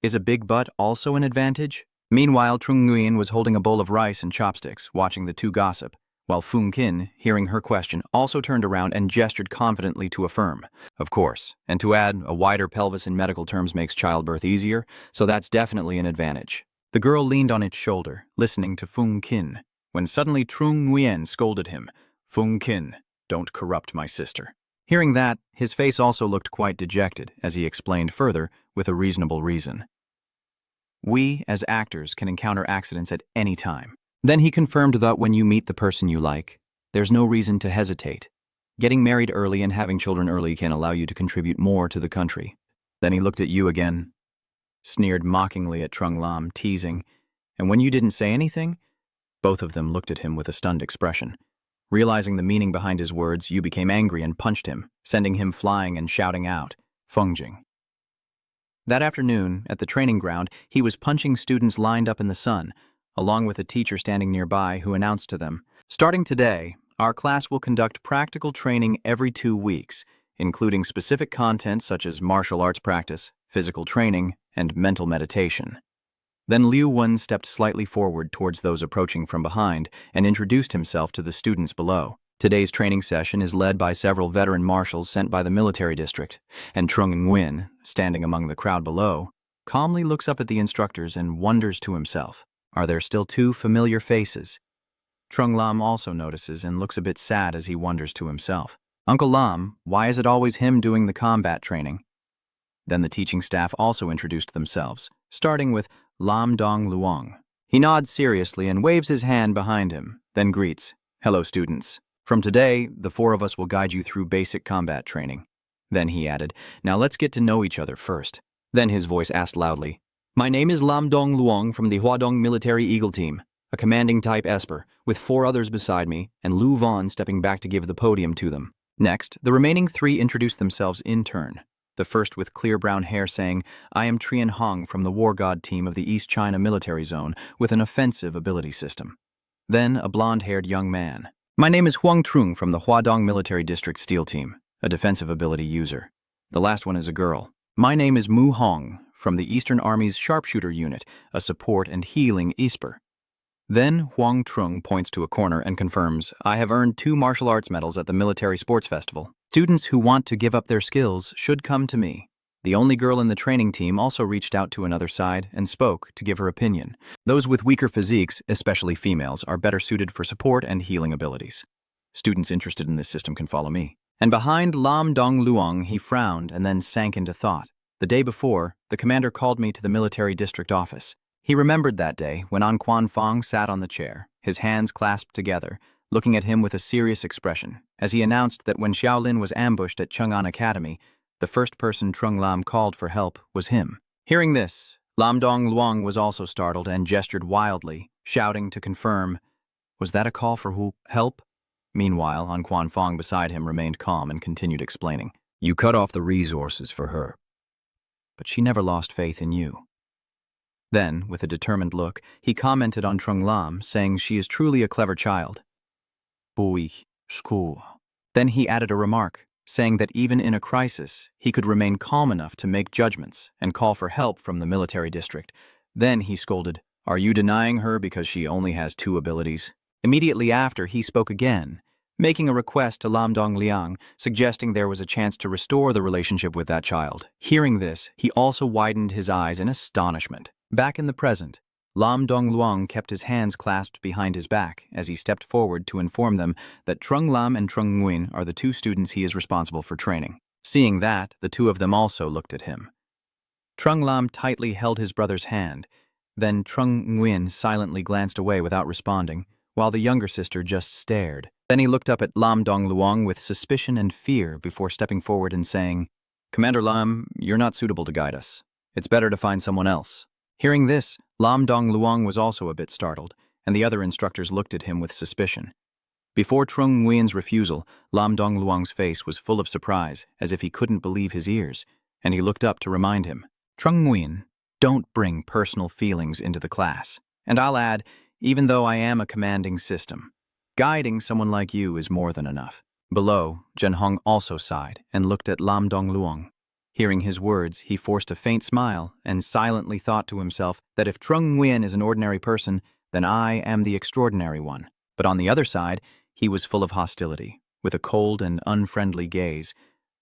Speaker 1: Is a big butt also an advantage? Meanwhile, Trung Nguyen was holding a bowl of rice and chopsticks, watching the two gossip, while Feng Qin, hearing her question, also turned around and gestured confidently to affirm. Of course, and to add, a wider pelvis in medical terms makes childbirth easier, so that's definitely an advantage. The girl leaned on its shoulder, listening to Feng Qin, when suddenly Trung Nguyen scolded him, Feng Qin, don't corrupt my sister. Hearing that, his face also looked quite dejected, as he explained further, with a reasonable reason. We, as actors, can encounter accidents at any time. Then he confirmed that when you meet the person you like, there's no reason to hesitate. Getting married early and having children early can allow you to contribute more to the country. Then he looked at you again. sneered mockingly at Trung Lam, teasing, "And when you didn't say anything?" Both of them looked at him with a stunned expression. Realizing the meaning behind his words, Yu became angry and punched him, sending him flying and shouting out, "Fengjing." That afternoon, at the training ground, he was punching students lined up in the sun, along with a teacher standing nearby who announced to them, "Starting today, our class will conduct practical training every 2 weeks, including specific content such as martial arts practice, physical training, and mental meditation." Then Liu Wen stepped slightly forward towards those approaching from behind and introduced himself to the students below. Today's training session is led by several veteran marshals sent by the military district, and Trung Nguyen, standing among the crowd below, calmly looks up at the instructors and wonders to himself, are there still 2 familiar faces? Trung Lam also notices and looks a bit sad as he wonders to himself, "Uncle Lam, why is it always him doing the combat training?" Then the teaching staff also introduced themselves, starting with Lam Dong Luong. He nods seriously and waves his hand behind him, then greets, "Hello, students. From today, the 4 of us will guide you through basic combat training." Then he added, "Now let's get to know each other first." Then his voice asked loudly, "My name is Lam Dong Luong from the Huadong Military Eagle Team, a commanding type Esper, with 4 others beside me, and Lu Vaughn stepping back to give the podium to them." Next, the remaining 3 introduced themselves in turn. The first with clear brown hair saying, "I am Trian Hong from the War God Team of the East China Military Zone with an offensive ability system." Then a blonde-haired young man, "My name is Huang Trung from the Huadong Military District Steel Team, a defensive ability user." The last one is a girl. "My name is Mu Hong from the Eastern Army's Sharpshooter Unit, a support and healing ISPER." Then Huang Trung points to a corner and confirms, "I have earned 2 martial arts medals at the Military Sports Festival. Students who want to give up their skills should come to me." The only girl in the training team also reached out to another side and spoke to give her opinion. Those with weaker physiques, especially females, are better suited for support and healing abilities. Students interested in this system can follow me. And behind Lam Dong Luong, he frowned and then sank into thought. The day before, the commander called me to the military district office. He remembered that day when An Quan Fong sat on the chair, his hands clasped together, looking at him with a serious expression, as he announced that when Xiaolin was ambushed at Chang'an Academy, the first person Trung Lam called for help was him. Hearing this, Lam Dong Luong was also startled and gestured wildly, shouting to confirm, "Was that a call for help?" Meanwhile, An Quan Fong beside him remained calm and continued explaining, "You cut off the resources for her, but she never lost faith in you." Then, with a determined look, he commented on Trung Lam, saying she is truly a clever child. Bui, school. Then he added a remark, saying that even in a crisis, he could remain calm enough to make judgments and call for help from the military district. Then he scolded, "Are you denying her because she only has 2 abilities?" Immediately after, he spoke again, making a request to Lam Dong Liang, suggesting there was a chance to restore the relationship with that child. Hearing this, he also widened his eyes in astonishment. Back in the present, Lam Dong Luong kept his hands clasped behind his back as he stepped forward to inform them that Trung Lam and Trung Nguyen are the 2 students he is responsible for training. Seeing that, the 2 of them also looked at him. Trung Lam tightly held his brother's hand, then Trung Nguyen silently glanced away without responding, while the younger sister just stared. Then he looked up at Lam Dong Luong with suspicion and fear before stepping forward and saying, "Commander Lam, you're not suitable to guide us. It's better to find someone else." Hearing this, Lam Dong Luong was also a bit startled, and the other instructors looked at him with suspicion. Before Trung Nguyen's refusal, Lam Dong Luong's face was full of surprise, as if he couldn't believe his ears, and he looked up to remind him, "Trung Nguyen, don't bring personal feelings into the class. And I'll add, even though I am a commanding system, guiding someone like you is more than enough." Below, Zhen Hong also sighed and looked at Lam Dong Luong. Hearing his words, he forced a faint smile and silently thought to himself that if Trung Nguyen is an ordinary person, then I am the extraordinary one. But on the other side, he was full of hostility, with a cold and unfriendly gaze,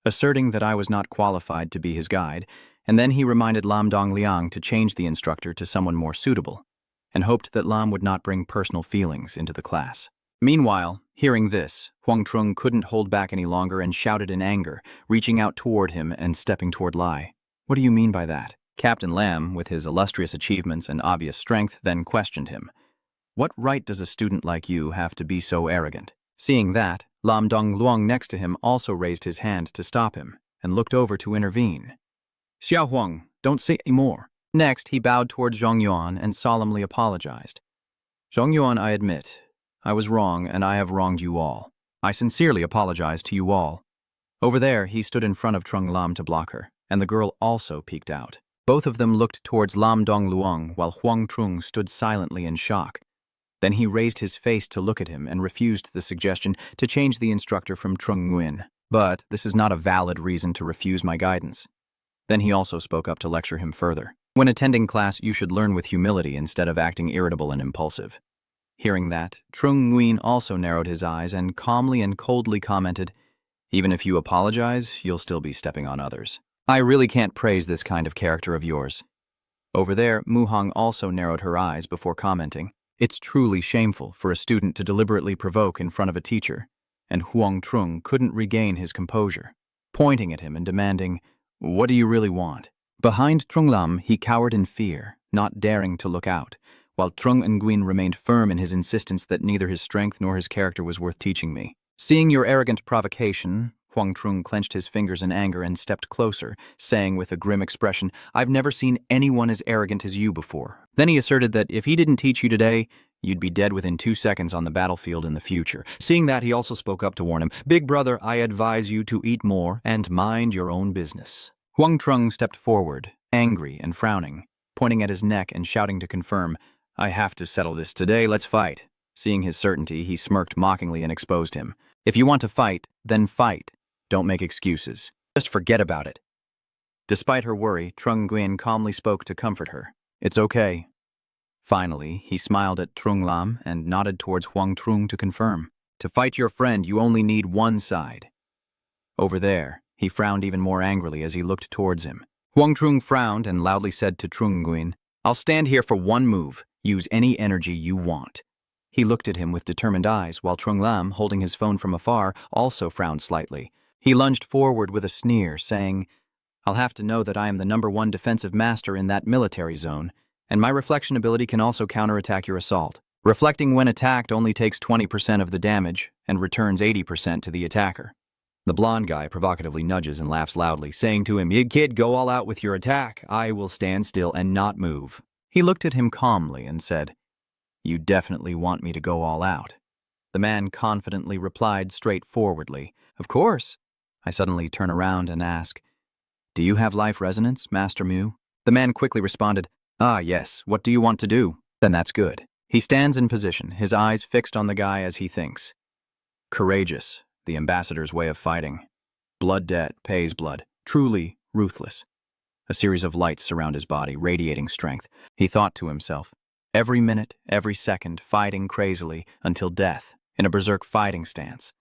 Speaker 1: asserting that I was not qualified to be his guide, and then he reminded Lam Dong Liang to change the instructor to someone more suitable, and hoped that Lam would not bring personal feelings into the class. Meanwhile, hearing this, Huang Trung couldn't hold back any longer and shouted in anger, reaching out toward him and stepping toward Lai. "What do you mean by that?" Captain Lam, with his illustrious achievements and obvious strength, then questioned him. "What right does a student like you have to be so arrogant?" Seeing that, Lam Dong Luong next to him also raised his hand to stop him and looked over to intervene. "Xiao Huang, don't say any more. Next, he bowed towards Zhongyuan and solemnly apologized. Zhongyuan, I admit, I was wrong and I have wronged you all. I sincerely apologize to you all. Over there, he stood in front of Trung Lam to block her, and the girl also peeked out. Both of them looked towards Lam Dong Luang while Huang Trung stood silently in shock. Then he raised his face to look at him and refused the suggestion to change the instructor from Trung Nguyen. But this is not a valid reason to refuse my guidance. Then he also spoke up to lecture him further. When attending class, you should learn with humility instead of acting irritable and impulsive. Hearing that, Trung Nguyen also narrowed his eyes and calmly and coldly commented, even if you apologize, you'll still be stepping on others. I really can't praise this kind of character of yours. Over there, Mu Hong also narrowed her eyes before commenting, it's truly shameful for a student to deliberately provoke in front of a teacher, and Huang Trung couldn't regain his composure, pointing at him and demanding, what do you really want? Behind Trung Lam, he cowered in fear, not daring to look out, while Trung Nguyen remained firm in his insistence that neither his strength nor his character was worth teaching me. Seeing your arrogant provocation, Huang Trung clenched his fingers in anger and stepped closer, saying with a grim expression, I've never seen anyone as arrogant as you before. Then he asserted that if he didn't teach you today, you'd be dead within 2 seconds on the battlefield in the future. Seeing that, he also spoke up to warn him, Big brother, I advise you to eat more and mind your own business. Huang Trung stepped forward, angry and frowning, pointing at his neck and shouting to confirm, I have to settle this today, let's fight. Seeing his certainty, he smirked mockingly and exposed him. If you want to fight, then fight. Don't make excuses. Just forget about it. Despite her worry, Trung Nguyen calmly spoke to comfort her. It's okay. Finally, he smiled at Trung Lam and nodded towards Huang Trung to confirm. To fight your friend, you only need one side. Over there, he frowned even more angrily as he looked towards him. Huang Trung frowned and loudly said to Trung Nguyen, I'll stand here for one move. Use any energy you want. He looked at him with determined eyes, while Trung Lam, holding his phone from afar, also frowned slightly. He lunged forward with a sneer, saying, I'll have to know that I am the #1 defensive master in that military zone, and my reflection ability can also counterattack your assault. Reflecting when attacked only takes 20% of the damage and returns 80% to the attacker. The blonde guy provocatively nudges and laughs loudly, saying to him, Kid, go all out with your attack. I will stand still and not move. He looked at him calmly and said, You definitely want me to go all out. The man confidently replied straightforwardly, Of course. I suddenly turn around and ask, Do you have life resonance, Master Mu? The man quickly responded, Ah, yes, what do you want to do? Then that's good. He stands in position, his eyes fixed on the guy as he thinks. Courageous, the ambassador's way of fighting. Blood debt pays blood, truly ruthless. A series of lights surround his body, radiating strength. He thought to himself, every minute, every second, fighting crazily until death, in a berserk fighting stance.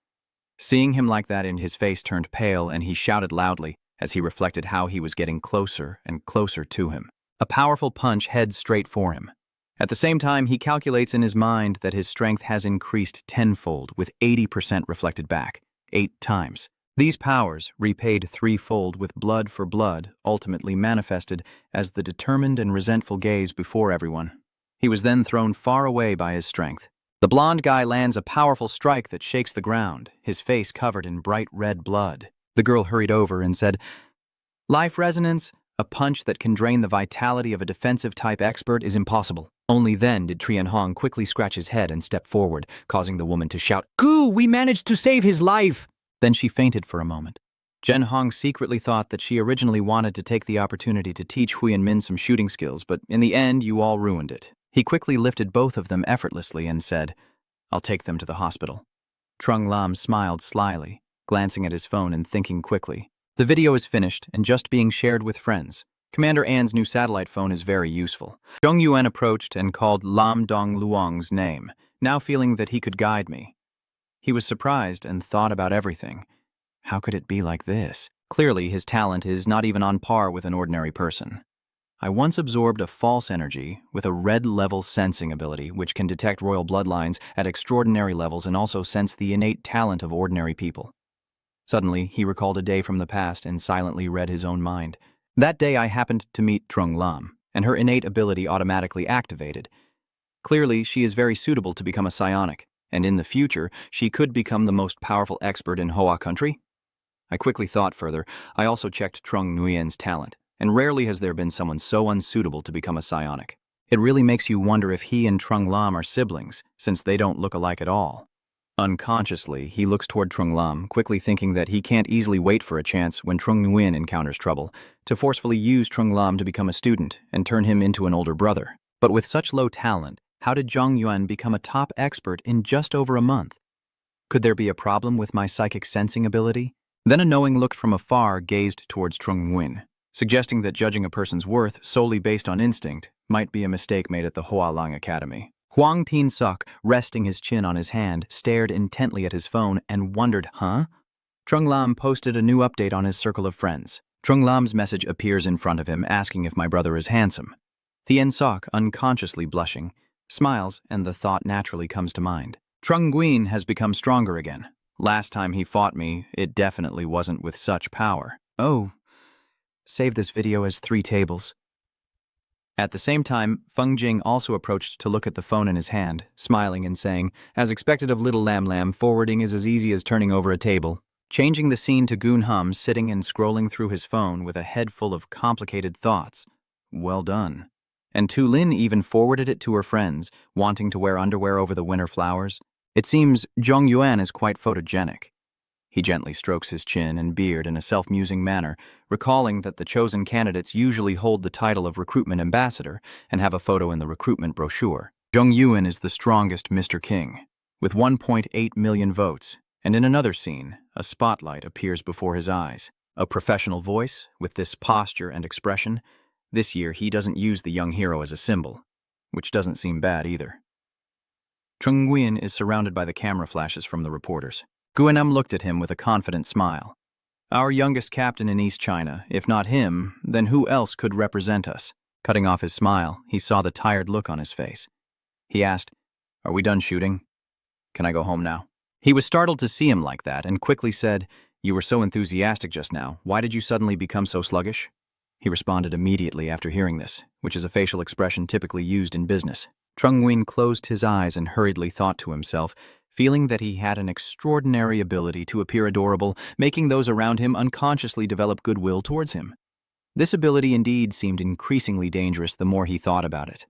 Speaker 1: Seeing him like that, his face turned pale and he shouted loudly as he reflected how he was getting closer and closer to him. A powerful punch heads straight for him. At the same time, he calculates in his mind that his strength has increased tenfold, with 80% reflected back, 8 times. These powers, repaid threefold with blood for blood, ultimately manifested as the determined and resentful gaze before everyone. He was then thrown far away by his strength. The blonde guy lands a powerful strike that shakes the ground, his face covered in bright red blood. The girl hurried over and said, Life resonance, a punch that can drain the vitality of a defensive-type expert, is impossible. Only then did Trian Hong quickly scratch his head and step forward, causing the woman to shout, Goo, we managed to save his life! Then she fainted for a moment. Jen Hong secretly thought that she originally wanted to take the opportunity to teach Huiyan Min some shooting skills, but in the end, you all ruined it. He quickly lifted both of them effortlessly and said, I'll take them to the hospital. Trung Lam smiled slyly, glancing at his phone and thinking quickly. The video is finished and just being shared with friends. Commander An's new satellite phone is very useful. Zhong Yuan approached and called Lam Dong Luang's name, now feeling that he could guide me. He was surprised and thought about everything. How could it be like this? Clearly, his talent is not even on par with an ordinary person. I once absorbed a false energy with a red-level sensing ability which can detect royal bloodlines at extraordinary levels and also sense the innate talent of ordinary people. Suddenly, he recalled a day from the past and silently read his own mind. That day I happened to meet Trung Lam, and her innate ability automatically activated. Clearly, she is very suitable to become a psionic, and in the future, she could become the most powerful expert in Hoa country. I quickly thought further. I also checked Trung Nguyen's talent. and rarely has there been someone so unsuitable to become a psionic. It really makes you wonder if he and Trung Lam are siblings, since they don't look alike at all. Unconsciously, he looks toward Trung Lam, quickly thinking that he can't easily wait for a chance when Trung Nguyen encounters trouble, to forcefully use Trung Lam to become a student and turn him into an older brother. But with such low talent, how did Zhang Yuan become a top expert in just over a month? Could there be a problem with my psychic sensing ability? Then a knowing look from afar gazed towards Trung Nguyen, suggesting that judging a person's worth solely based on instinct might be a mistake made at the Hoa Lang Academy. Huang Tin Sok, resting his chin on his hand, stared intently at his phone and wondered, huh? Trung Lam posted a new update on his circle of friends. Trung Lam's message appears in front of him, asking if my brother is handsome. Thien Sok, unconsciously blushing, smiles, and the thought naturally comes to mind. Trung Nguyen has become stronger again. Last time he fought me, it definitely wasn't with such power. Oh, save this video as 3 tables. At the same time, Feng Jing also approached to look at the phone in his hand, smiling and saying, as expected of little Lam Lam, forwarding is as easy as turning over a table. Changing the scene to Goon Hum sitting and scrolling through his phone with a head full of complicated thoughts. Well done. And Tu Lin even forwarded it to her friends, wanting to wear underwear over the winter flowers. It seems Zhong Yuan is quite photogenic. He gently strokes his chin and beard in a self-musing manner, recalling that the chosen candidates usually hold the title of recruitment ambassador and have a photo in the recruitment brochure. Zhong Yuan is the strongest Mr. King, with 1.8 million votes, and in another scene, a spotlight appears before his eyes. A professional voice, with this posture and expression. This year, he doesn't use the young hero as a symbol, which doesn't seem bad either. Trung Nguyen is surrounded by the camera flashes from the reporters. Guanam looked at him with a confident smile. Our youngest captain in East China, if not him, then who else could represent us? Cutting off his smile, he saw the tired look on his face. He asked, "Are we done shooting? Can I go home now?" He was startled to see him like that and quickly said, "You were so enthusiastic just now. Why did you suddenly become so sluggish?" He responded immediately after hearing this, which is a facial expression typically used in business. Trung Nguyen closed his eyes and hurriedly thought to himself, feeling that he had an extraordinary ability to appear adorable, making those around him unconsciously develop goodwill towards him. This ability indeed seemed increasingly dangerous the more he thought about it.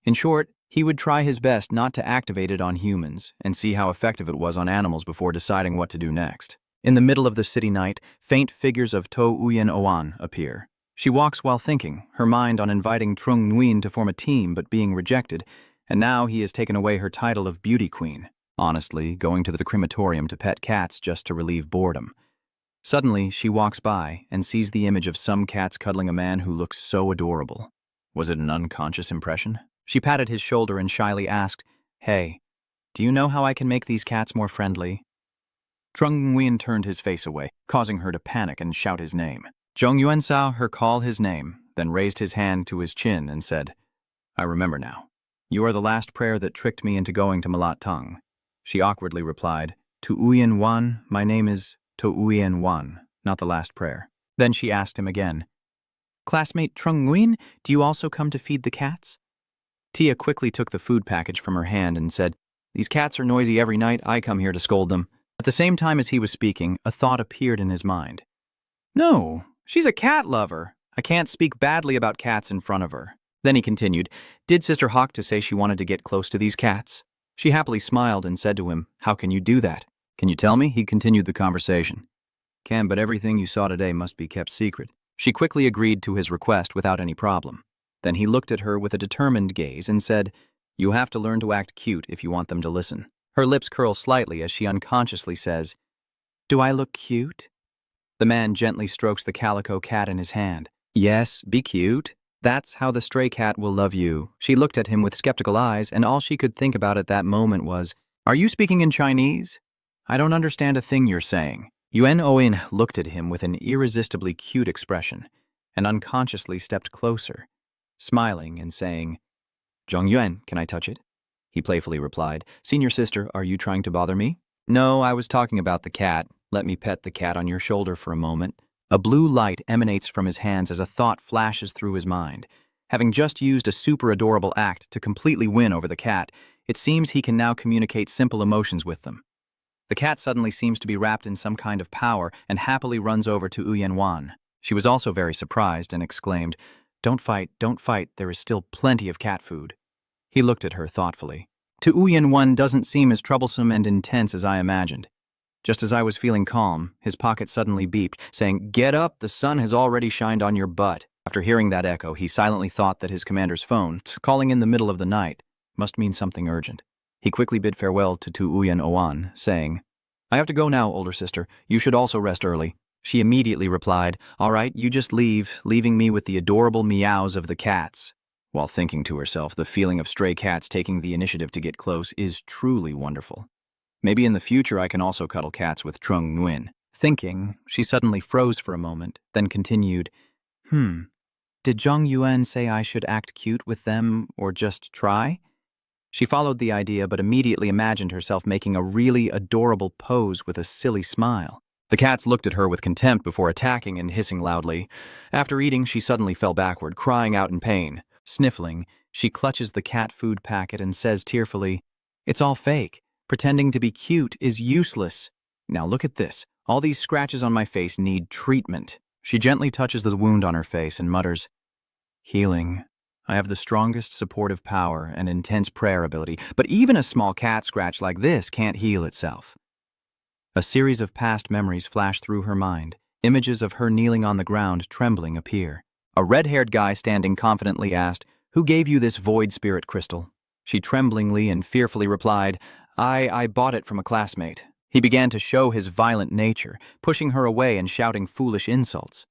Speaker 1: In short, he would try his best not to activate it on humans and see how effective it was on animals before deciding what to do next. In the middle of the city night, faint figures of To Uyen Oan appear. She walks while thinking, her mind on inviting Trung Nguyen to form a team but being rejected, and now he has taken away her title of beauty queen. Honestly, going to the crematorium to pet cats just to relieve boredom. Suddenly, she walks by and sees the image of some cats cuddling a man who looks so adorable. Was it an unconscious impression? She patted his shoulder and shyly asked, "Hey, do you know how I can make these cats more friendly?" Trung Nguyen turned his face away, causing her to panic and shout his name. Zhong Yuan saw her call his name, then raised his hand to his chin and said, "I remember now. You are the last prayer that tricked me into going to Malat Tung." She awkwardly replied, "To Uyen Wan, my name is To Uyen Wan, not the last prayer." Then she asked him again, "Classmate Trung Nguyen, do you also come to feed the cats?" Tia quickly took the food package from her hand and said, "These cats are noisy every night. I come here to scold them." At the same time as he was speaking, a thought appeared in his mind. "No, she's a cat lover. I can't speak badly about cats in front of her." Then he continued, "Did Sister Hawk to say she wanted to get close to these cats?" She happily smiled and said to him, "How can you do that?" "Can you tell me?" He continued the conversation. "Can, but everything you saw today must be kept secret." She quickly agreed to his request without any problem. Then he looked at her with a determined gaze and said, "You have to learn to act cute if you want them to listen." Her lips curl slightly as she unconsciously says, "Do I look cute?" The man gently strokes the calico cat in his hand. "Yes, be cute. That's how the stray cat will love you." She looked at him with skeptical eyes, and all she could think about at that moment was, "Are you speaking in Chinese? I don't understand a thing you're saying." Yuan Owen looked at him with an irresistibly cute expression, and unconsciously stepped closer, smiling and saying, "Zhong Yuan, can I touch it?" He playfully replied, "Senior sister, are you trying to bother me?" "No, I was talking about the cat. Let me pet the cat on your shoulder for a moment." A blue light emanates from his hands as a thought flashes through his mind. Having just used a super adorable act to completely win over the cat, it seems he can now communicate simple emotions with them. The cat suddenly seems to be wrapped in some kind of power and happily runs over to Uyen Wan. She was also very surprised and exclaimed, don't fight, there is still plenty of cat food. He looked at her thoughtfully. To Uyan one doesn't seem as troublesome and intense as I imagined. Just as I was feeling calm, his pocket suddenly beeped, saying, get up, the sun has already shined on your butt. After hearing that echo, he silently thought that his commander's phone, calling in the middle of the night, must mean something urgent. He quickly bid farewell to Tu Uyan Owan, saying, I have to go now, older sister. You should also rest early. She immediately replied, all right, you just leave, leaving me with the adorable meows of the cats. While thinking to herself, the feeling of stray cats taking the initiative to get close is truly wonderful. Maybe in the future I can also cuddle cats with Trung Nguyen. Thinking, she suddenly froze for a moment, then continued, did Zhang Yuan say I should act cute with them or just try? She followed the idea but immediately imagined herself making a really adorable pose with a silly smile. The cats looked at her with contempt before attacking and hissing loudly. After eating, she suddenly fell backward, crying out in pain. Sniffling, she clutches the cat food packet and says tearfully, it's all fake. Pretending to be cute is useless. Now look at this. All these scratches on my face need treatment. She gently touches the wound on her face and mutters, healing. I have the strongest supportive power and intense prayer ability, but even a small cat scratch like this can't heal itself. A series of past memories flash through her mind. Images of her kneeling on the ground, trembling, appear. A red-haired guy standing confidently asked, who gave you this void spirit crystal? She tremblingly and fearfully replied, I bought it from a classmate. He began to show his violent nature, pushing her away and shouting foolish insults.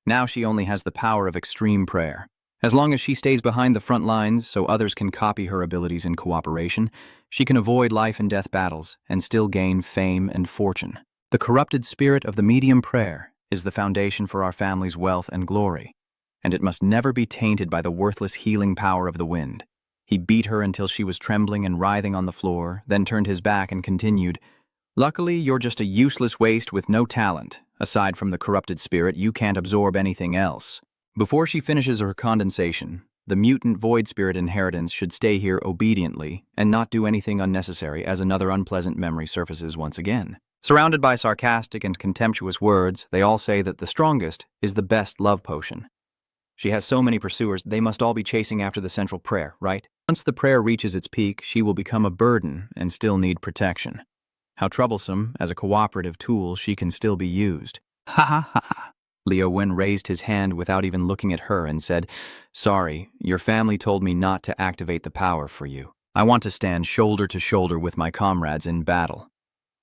Speaker 1: Now she only has the power of extreme prayer. As long as she stays behind the front lines so others can copy her abilities in cooperation, she can avoid life and death battles and still gain fame and fortune. The corrupted spirit of the medium prayer is the foundation for our family's wealth and glory, and it must never be tainted by the worthless healing power of the wind. He beat her until she was trembling and writhing on the floor, then turned his back and continued, luckily, you're just a useless waste with no talent. Aside from the corrupted spirit, you can't absorb anything else. Before she finishes her condensation, the mutant void spirit inheritance should stay here obediently and not do anything unnecessary as another unpleasant memory surfaces once again. Surrounded by sarcastic and contemptuous words, they all say that the strongest is the best love potion. She has so many pursuers, they must all be chasing after the central prayer, right? Once the prayer reaches its peak, she will become a burden and still need protection. How troublesome, as a cooperative tool, she can still be used. Ha ha ha ha. Liu Wen raised his hand without even looking at her and said, sorry, your family told me not to activate the power for you. I want to stand shoulder to shoulder with my comrades in battle.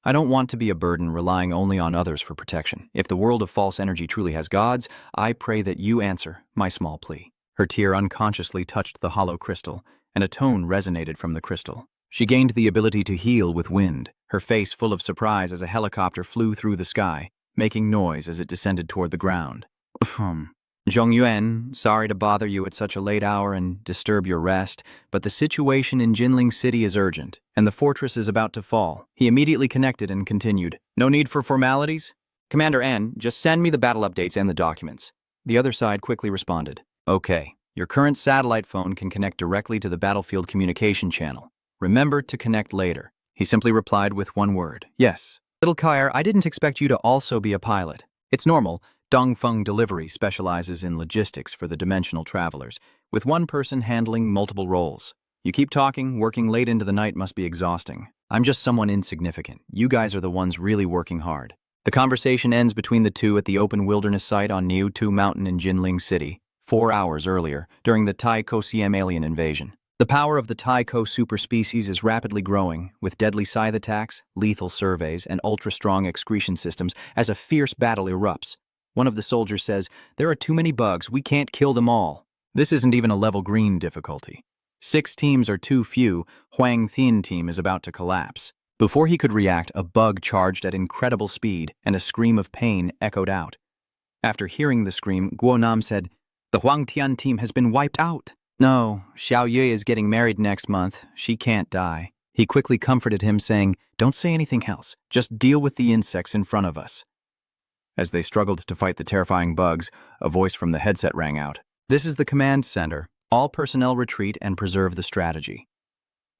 Speaker 1: I don't want to be a burden relying only on others for protection. If the world of false energy truly has gods, I pray that you answer my small plea. Her tear unconsciously touched the hollow crystal, and a tone resonated from the crystal. She gained the ability to heal with wind, her face full of surprise as a helicopter flew through the sky, making noise as it descended toward the ground. Zhong Yuan, sorry to bother you at such a late hour and disturb your rest, but the situation in Jinling City is urgent, and the fortress is about to fall. He immediately connected and continued, no need for formalities? Commander N, just send me the battle updates and the documents. The other side quickly responded, okay, your current satellite phone can connect directly to the battlefield communication channel. Remember to connect later. He simply replied with one word, yes. Little Kair, I didn't expect you to also be a pilot. It's normal. Dongfeng Delivery specializes in logistics for the dimensional travelers, with one person handling multiple roles. You keep talking, working late into the night must be exhausting. I'm just someone insignificant. You guys are the ones really working hard. The conversation ends between the two at the open wilderness site on Niu Tu Mountain in Jinling City, 4 hours earlier, during the Tai Ko-Siem alien invasion. The power of the Tai Ko superspecies is rapidly growing, with deadly scythe attacks, lethal surveys, and ultra-strong excretion systems as a fierce battle erupts. One of the soldiers says, there are too many bugs, we can't kill them all. This isn't even a level green difficulty. 6 teams are too few, Huang Thin team is about to collapse. Before he could react, a bug charged at incredible speed, and a scream of pain echoed out. After hearing the scream, Guo Nam said, the Huang Tian team has been wiped out. No, Xiao Yue is getting married next month. She can't die. He quickly comforted him, saying, don't say anything else. Just deal with the insects in front of us. As they struggled to fight the terrifying bugs, a voice from the headset rang out. This is the command center. All personnel retreat and preserve the strategy.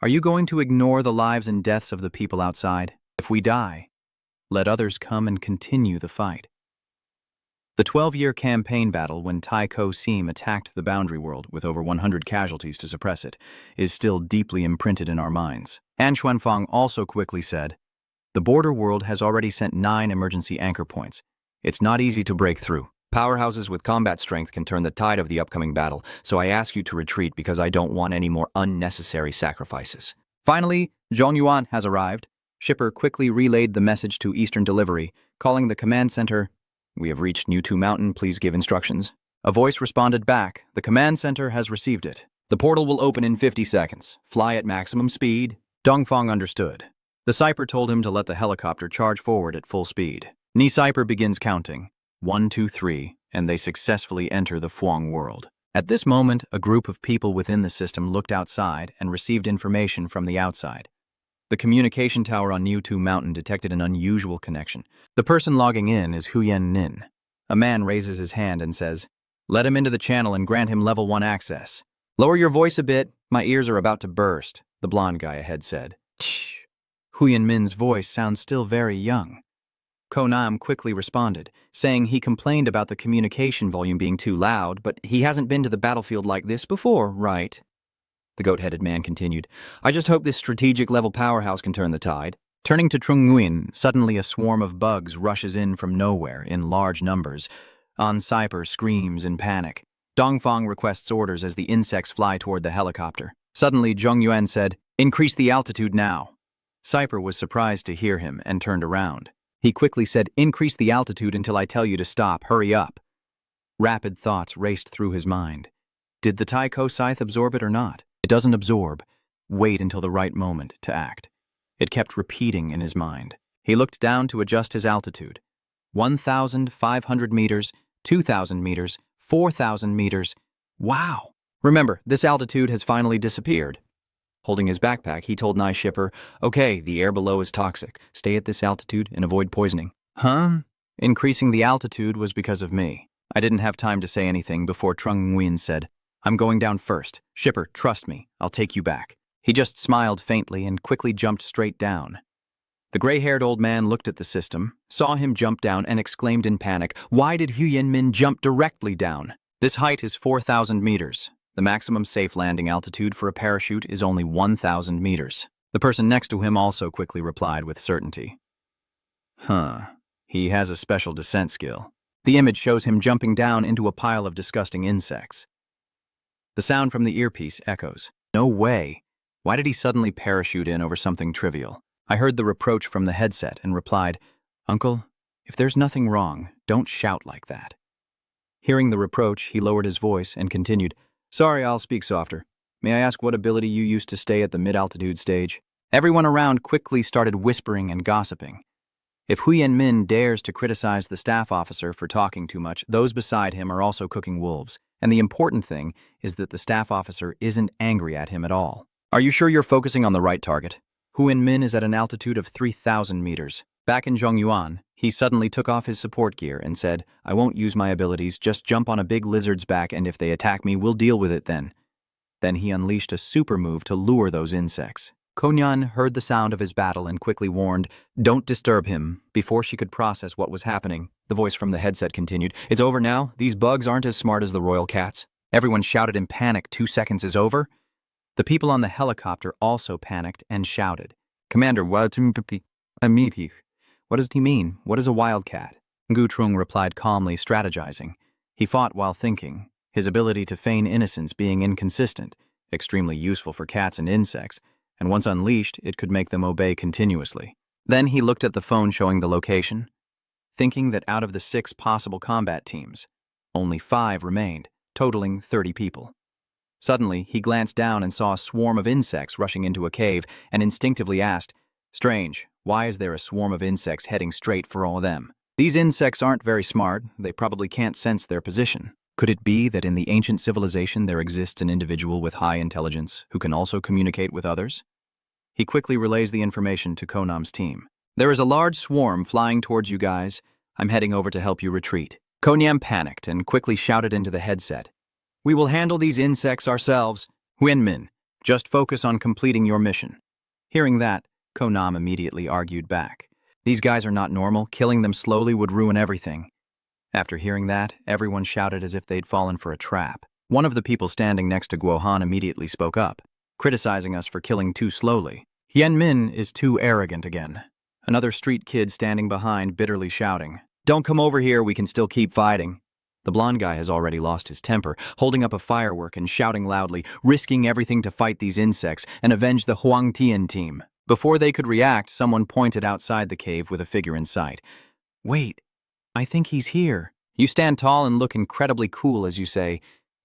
Speaker 1: Are you going to ignore the lives and deaths of the people outside? If we die, let others come and continue the fight. The 12-year campaign battle when Tai Ko Seam attacked the boundary world with over 100 casualties to suppress it is still deeply imprinted in our minds. An Xuanfang also quickly said, "The border world has already sent 9 emergency anchor points. It's not easy to break through. Powerhouses with combat strength can turn the tide of the upcoming battle, so I ask you to retreat because I don't want any more unnecessary sacrifices." Finally, Zhong Yuan has arrived. Shipper quickly relayed the message to Eastern Delivery, calling the command center. "We have reached Newtu Mountain, please give instructions." A voice responded back, "The command center has received it. The portal will open in 50 seconds. Fly at maximum speed." Dongfang understood. The Sniper told him to let the helicopter charge forward at full speed. Ni Sniper begins counting. 1, 2, 3, and they successfully enter the Fuang world. At this moment, a group of people within the system looked outside and received information from the outside. The communication tower on Newtu Mountain detected an unusual connection. The person logging in is Huyen Nin. A man raises his hand and says, "Let him into the channel and grant him level 1 access." "Lower your voice a bit. My ears are about to burst," the blonde guy ahead said. "Shh." Huyen Min's voice sounds still very young. Konam quickly responded, saying he complained about the communication volume being too loud, but he hasn't been to the battlefield like this before, right? The goat-headed man continued, "I just hope this strategic-level powerhouse can turn the tide." Turning to Trung Nguyen, suddenly a swarm of bugs rushes in from nowhere in large numbers. An Sniper screams in panic. Dongfang requests orders as the insects fly toward the helicopter. Suddenly, Zhong Yuan said, "Increase the altitude now." Sniper was surprised to hear him and turned around. He quickly said, "Increase the altitude until I tell you to stop. Hurry up." Rapid thoughts raced through his mind. Did the Tai Ko scythe absorb it or not? It doesn't absorb. Wait until the right moment to act. It kept repeating in his mind. He looked down to adjust his altitude. 1,500 meters, 2,000 meters, 4,000 meters. Wow! Remember, this altitude has finally disappeared. Holding his backpack, he told Nye Shipper, "Okay, the air below is toxic. Stay at this altitude and avoid poisoning." Huh? Increasing the altitude was because of me. I didn't have time to say anything before Trung Nguyen said, "I'm going down first. Shipper, trust me. I'll take you back." He just smiled faintly and quickly jumped straight down. The gray-haired old man looked at the system, saw him jump down, and exclaimed in panic, "Why did Huyen Min jump directly down? This height is 4,000 meters. The maximum safe landing altitude for a parachute is only 1,000 meters. The person next to him also quickly replied with certainty. He has a special descent skill. The image shows him jumping down into a pile of disgusting insects. The sound from the earpiece echoes. No way. Why did he suddenly parachute in over something trivial? I heard the reproach from the headset and replied, "Uncle, if there's nothing wrong, don't shout like that." Hearing the reproach, he lowered his voice and continued, "Sorry, I'll speak softer. May I ask what ability you used to stay at the mid-altitude stage?" Everyone around quickly started whispering and gossiping. If Huyen Min dares to criticize the staff officer for talking too much, those beside him are also cooking wolves. And the important thing is that the staff officer isn't angry at him at all. "Are you sure you're focusing on the right target?" Huyen Min is at an altitude of 3,000 meters. Back in Zhongyuan, he suddenly took off his support gear and said, "I won't use my abilities, just jump on a big lizard's back and if they attack me, we'll deal with it then." Then he unleashed a super move to lure those insects. Konyan heard the sound of his battle and quickly warned, "Don't disturb him." Before she could process what was happening, the voice from the headset continued, "It's over now. These bugs aren't as smart as the royal cats." Everyone shouted in panic, 2 seconds is over. The people on the helicopter also panicked and shouted, "Commander, what does he mean? What is a wildcat?" Gu Trung replied calmly, strategizing. He fought while thinking, his ability to feign innocence being inconsistent, extremely useful for cats and insects, and once unleashed, it could make them obey continuously. Then he looked at the phone showing the location, thinking that out of the 6 possible combat teams, only 5 remained, totaling 30 people. Suddenly, he glanced down and saw a swarm of insects rushing into a cave and instinctively asked, "Strange, why is there a swarm of insects heading straight for all of them? These insects aren't very smart, they probably can't sense their position. Could it be that in the ancient civilization there exists an individual with high intelligence who can also communicate with others?" He quickly relays the information to Konam's team. "There is a large swarm flying towards you guys. I'm heading over to help you retreat." Konyam panicked and quickly shouted into the headset, "We will handle these insects ourselves. Huyen-min, just focus on completing your mission." Hearing that, Konam immediately argued back. "These guys are not normal. Killing them slowly would ruin everything." After hearing that, everyone shouted as if they'd fallen for a trap. One of the people standing next to Guohan immediately spoke up, criticizing us for killing too slowly. Yen Min is too arrogant again. Another street kid standing behind bitterly shouting, "Don't come over here, we can still keep fighting." The blonde guy has already lost his temper, holding up a firework and shouting loudly, risking everything to fight these insects and avenge the Huang Tian team. Before they could react, someone pointed outside the cave with a figure in sight. "Wait, I think he's here." You stand tall and look incredibly cool as you say,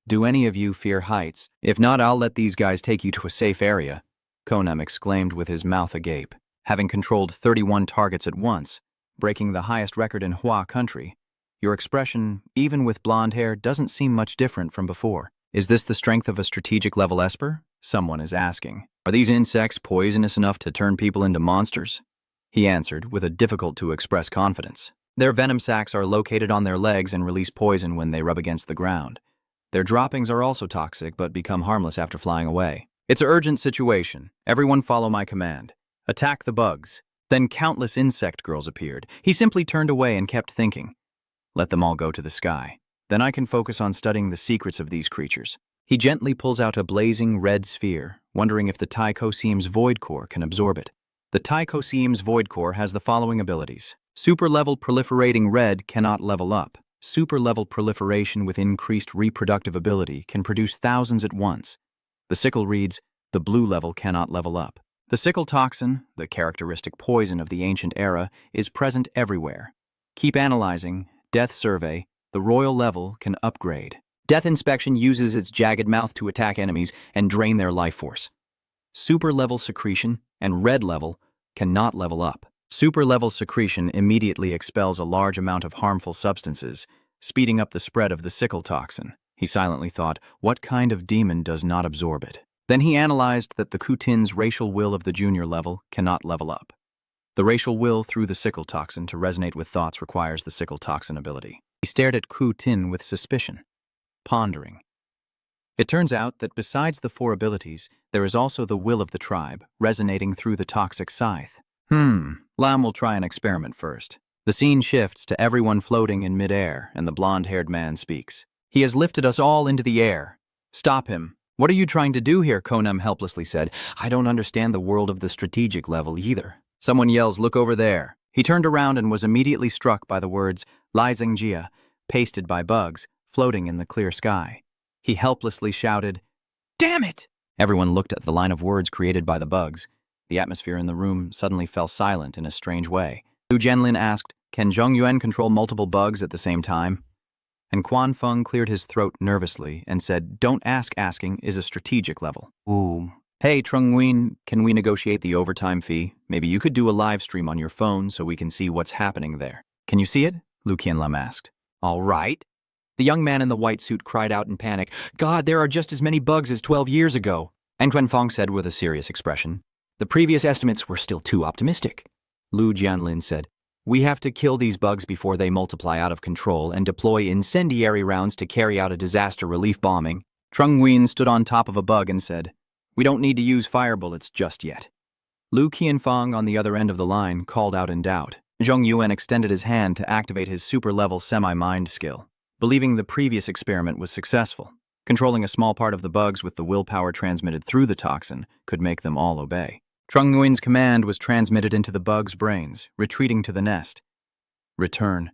Speaker 1: "Do any of you fear heights? If not, I'll let these guys take you to a safe area," Konam exclaimed with his mouth agape, having controlled 31 targets at once, breaking the highest record in Hua country. Your expression, even with blonde hair, doesn't seem much different from before. Is this the strength of a strategic level esper? Someone is asking. Are these insects poisonous enough to turn people into monsters? He answered with a difficult-to-express confidence. Their venom sacs are located on their legs and release poison when they rub against the ground. Their droppings are also toxic but become harmless after flying away. It's an urgent situation. Everyone follow my command. Attack the bugs. Then countless insect girls appeared. He simply turned away and kept thinking. Let them all go to the sky. Then I can focus on studying the secrets of these creatures. He gently pulls out a blazing red sphere, wondering if the Tychoseum's void core can absorb it. The Tychoseum's void core has the following abilities. Super-level proliferating red cannot level up. Super-level proliferation with increased reproductive ability can produce thousands at once. The sickle reads, the blue level cannot level up. The sickle toxin, the characteristic poison of the ancient era, is present everywhere. Keep analyzing. Death survey. The royal level can upgrade. Death inspection uses its jagged mouth to attack enemies and drain their life force. Super-level secretion and red level cannot level up. Super-level secretion immediately expels a large amount of harmful substances, speeding up the spread of the sickle toxin. He silently thought, what kind of demon does not absorb it? Then he analyzed that the Kutin's racial will of the junior level cannot level up. The racial will through the sickle toxin to resonate with thoughts requires the sickle toxin ability. He stared at Kutin with suspicion, pondering. It turns out that besides the 4 abilities, there is also the will of the tribe, resonating through the toxic scythe. Lam will try an experiment first. The scene shifts to everyone floating in midair, and the blonde-haired man speaks. He has lifted us all into the air. Stop him. What are you trying to do here? Konam helplessly said. I don't understand the world of the strategic level either. Someone yells, look over there. He turned around and was immediately struck by the words, Lai Zhengjia, pasted by bugs, floating in the clear sky. He helplessly shouted, Damn it! Everyone looked at the line of words created by the bugs. The atmosphere in the room suddenly fell silent in a strange way. Lu Jianlin asked, Can Zhongyuan control multiple bugs at the same time? And Quan Feng cleared his throat nervously and said, Don't ask, asking is a strategic level. Ooh. Hey, Trung Nguyen, can we negotiate the overtime fee? Maybe you could do a live stream on your phone so we can see what's happening there. Can you see it? Lu Qianlam asked. All right. The young man in the white suit cried out in panic, God, there are just as many bugs as 12 years ago. And Quan Feng said with a serious expression, The previous estimates were still too optimistic. Lu Jianlin said, We have to kill these bugs before they multiply out of control and deploy incendiary rounds to carry out a disaster relief bombing. Trung Nguyen stood on top of a bug and said, We don't need to use fire bullets just yet. Lu Qianfang on the other end of the line called out in doubt. Zhong Yuan extended his hand to activate his super-level semi-mind skill, believing the previous experiment was successful. Controlling a small part of the bugs with the willpower transmitted through the toxin could make them all obey. Trung Nguyen's command was transmitted into the bugs' brains, retreating to the nest. Return.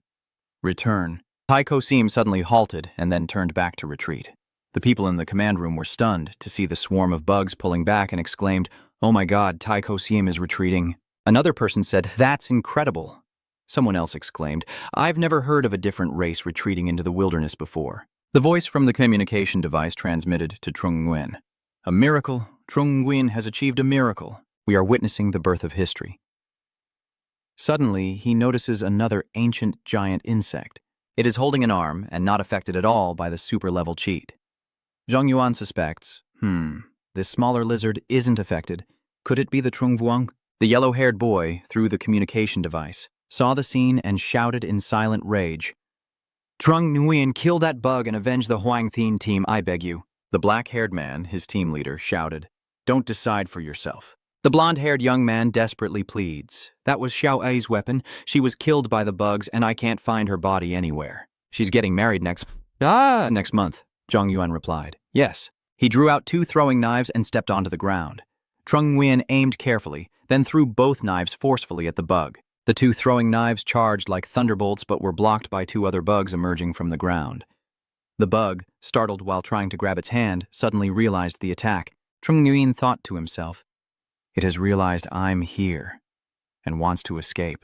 Speaker 1: Return. Taiko Seam suddenly halted and then turned back to retreat. The people in the command room were stunned to see the swarm of bugs pulling back and exclaimed, Oh my God, Taiko Seam is retreating. Another person said, That's incredible. Someone else exclaimed, I've never heard of a different race retreating into the wilderness before. The voice from the communication device transmitted to Trung Nguyen. A miracle. Trung Nguyen has achieved a miracle. We are witnessing the birth of history. Suddenly, he notices another ancient giant insect. It is holding an arm and not affected at all by the super-level cheat. Zhang Yuan suspects, this smaller lizard isn't affected. Could it be the Trung Vuong? The yellow-haired boy, through the communication device, saw the scene and shouted in silent rage, Trung Nguyen, kill that bug and avenge the Huang Thien team, I beg you. The black-haired man, his team leader, shouted, Don't decide for yourself. The blonde-haired young man desperately pleads, That was Xiao Ai's weapon. She was killed by the bugs and I can't find her body anywhere. She's getting married next month, Zhang Yuan replied. Yes. He drew out 2 throwing knives and stepped onto the ground. Trung Nguyen aimed carefully, then threw both knives forcefully at the bug. The 2 throwing knives charged like thunderbolts but were blocked by 2 other bugs emerging from the ground. The bug, startled while trying to grab its hand, suddenly realized the attack. Trung Nguyen thought to himself, "It has realized I'm here," and wants to escape.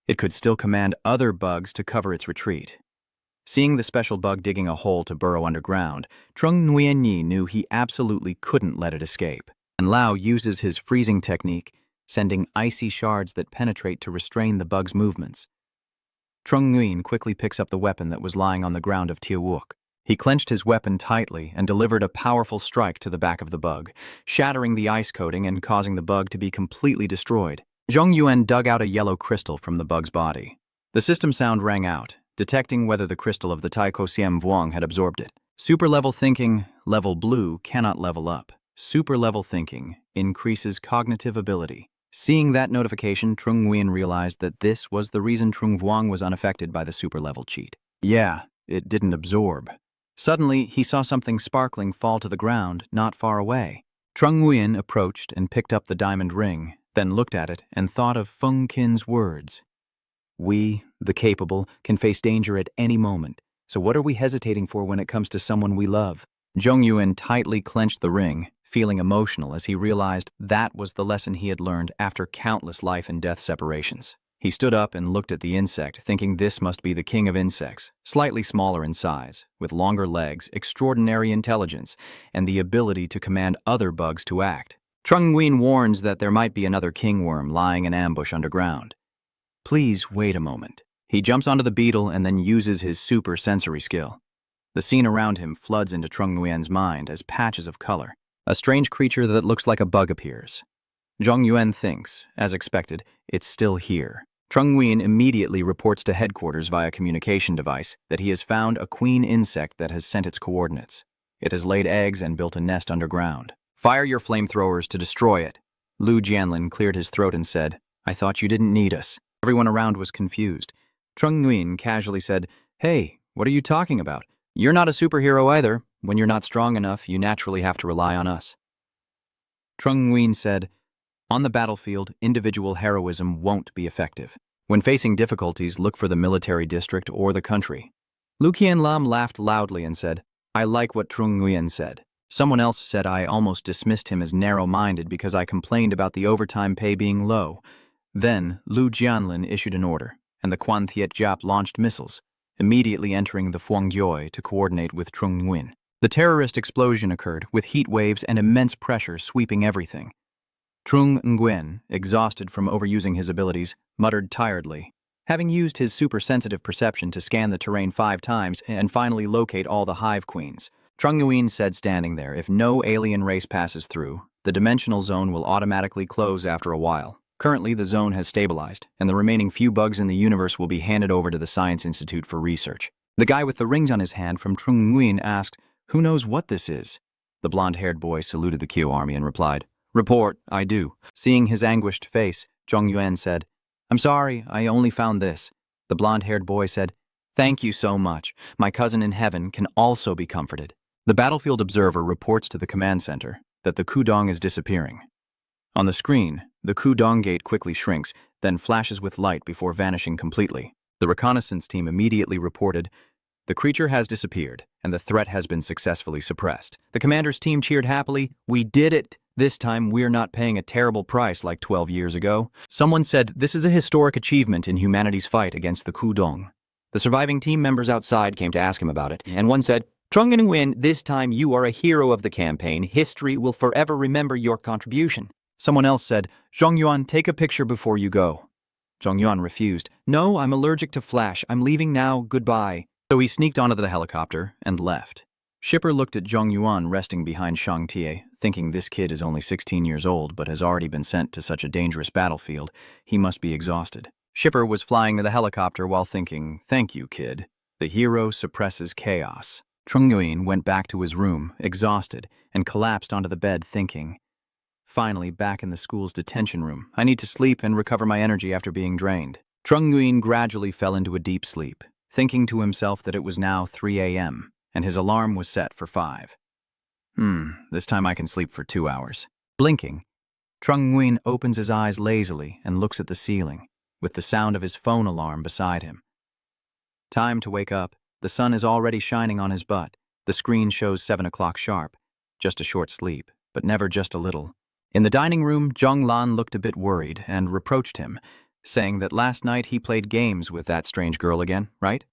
Speaker 1: It could still command other bugs to cover its retreat. Seeing the special bug digging a hole to burrow underground, Trung Nguyen knew he absolutely couldn't let it escape. And Lao uses his freezing technique, sending icy shards that penetrate to restrain the bug's movements. Trung Nguyen quickly picks up the weapon that was lying on the ground of Tia Wook. He clenched his weapon tightly and delivered a powerful strike to the back of the bug, shattering the ice coating and causing the bug to be completely destroyed. Zhang Yuan dug out a yellow crystal from the bug's body. The system sound rang out, detecting whether the crystal of the Tai Kosiam Vuong had absorbed it. Super-level thinking, level blue, cannot level up. Super-level thinking increases cognitive ability. Seeing that notification, Trung Nguyen realized that this was the reason Trung Vuong was unaffected by the super-level cheat. Yeah, it didn't absorb. Suddenly, he saw something sparkling fall to the ground not far away. Trung Nguyen approached and picked up the diamond ring, then looked at it and thought of Feng Qin's words. We, the capable, can face danger at any moment, so what are we hesitating for when it comes to someone we love? Zhong Yuan tightly clenched the ring, feeling emotional as he realized that was the lesson he had learned after countless life and death separations. He stood up and looked at the insect, thinking this must be the king of insects, slightly smaller in size, with longer legs, extraordinary intelligence, and the ability to command other bugs to act. Trung Nguyen warns that there might be another kingworm lying in ambush underground. Please wait a moment. He jumps onto the beetle and then uses his super sensory skill. The scene around him floods into Trung Nguyen's mind as patches of color. A strange creature that looks like a bug appears. Zhang Yuan thinks, as expected, it's still here. Trung Nguyen immediately reports to headquarters via communication device that he has found a queen insect that has sent its coordinates. It has laid eggs and built a nest underground. Fire your flamethrowers to destroy it. Lu Jianlin cleared his throat and said, I thought you didn't need us. Everyone around was confused. Trung Nguyen casually said, Hey, what are you talking about? You're not a superhero either. When you're not strong enough, you naturally have to rely on us. Trung Nguyen said, On the battlefield, individual heroism won't be effective. When facing difficulties, look for the military district or the country. Lu Qianlam laughed loudly and said, I like what Trung Nguyen said. Someone else said I almost dismissed him as narrow-minded because I complained about the overtime pay being low. Then, Lu Jianlin issued an order, and the Quan Thiet Giap launched missiles, immediately entering the Phuong Yoi to coordinate with Trung Nguyen. The terrorist explosion occurred, with heat waves and immense pressure sweeping everything. Trung Nguyen, exhausted from overusing his abilities, muttered tiredly. Having used his super-sensitive perception to scan the terrain 5 times and finally locate all the hive queens, Trung Nguyen said standing there, if no alien race passes through, the dimensional zone will automatically close after a while. Currently, the zone has stabilized, and the remaining few bugs in the universe will be handed over to the Science Institute for research. The guy with the rings on his hand from Trung Nguyen asked, Who knows what this is? The blonde-haired boy saluted the Kyo army and replied, Report, I do. Seeing his anguished face, Zhong Yuan said, I'm sorry, I only found this. The blonde-haired boy said, Thank you so much. My cousin in heaven can also be comforted. The battlefield observer reports to the command center that the Kudong is disappearing. On the screen, the Kudong gate quickly shrinks, then flashes with light before vanishing completely. The reconnaissance team immediately reported, The creature has disappeared, and the threat has been successfully suppressed. The commander's team cheered happily, We did it! This time, we're not paying a terrible price like 12 years ago. Someone said, This is a historic achievement in humanity's fight against the Kudong. The surviving team members outside came to ask him about it, and one said, Trung Nguyen, this time you are a hero of the campaign. History will forever remember your contribution. Someone else said, Zhong Yuan, take a picture before you go. Zhong Yuan refused. No, I'm allergic to flash. I'm leaving now. Goodbye. So he sneaked onto the helicopter and left. Shipper looked at Zhong Yuan resting behind Shang Tie, thinking this kid is only 16 years old but has already been sent to such a dangerous battlefield. He must be exhausted. Shipper was flying the helicopter while thinking, Thank you, kid. The hero suppresses chaos. Trung Nguyen went back to his room, exhausted, and collapsed onto the bed thinking, Finally, back in the school's detention room. I need to sleep and recover my energy after being drained. Trung Nguyen gradually fell into a deep sleep. thinking to himself that it was now 3 a.m., and his alarm was set for 5. This time I can sleep for 2 hours. Blinking, Trung Nguyen opens his eyes lazily and looks at the ceiling, with the sound of his phone alarm beside him. Time to wake up. The sun is already shining on his butt. The screen shows 7 o'clock sharp. Just a short sleep, but never just a little. In the dining room, Zhong Lan looked a bit worried and reproached him, saying that last night he played games with that strange girl again, right?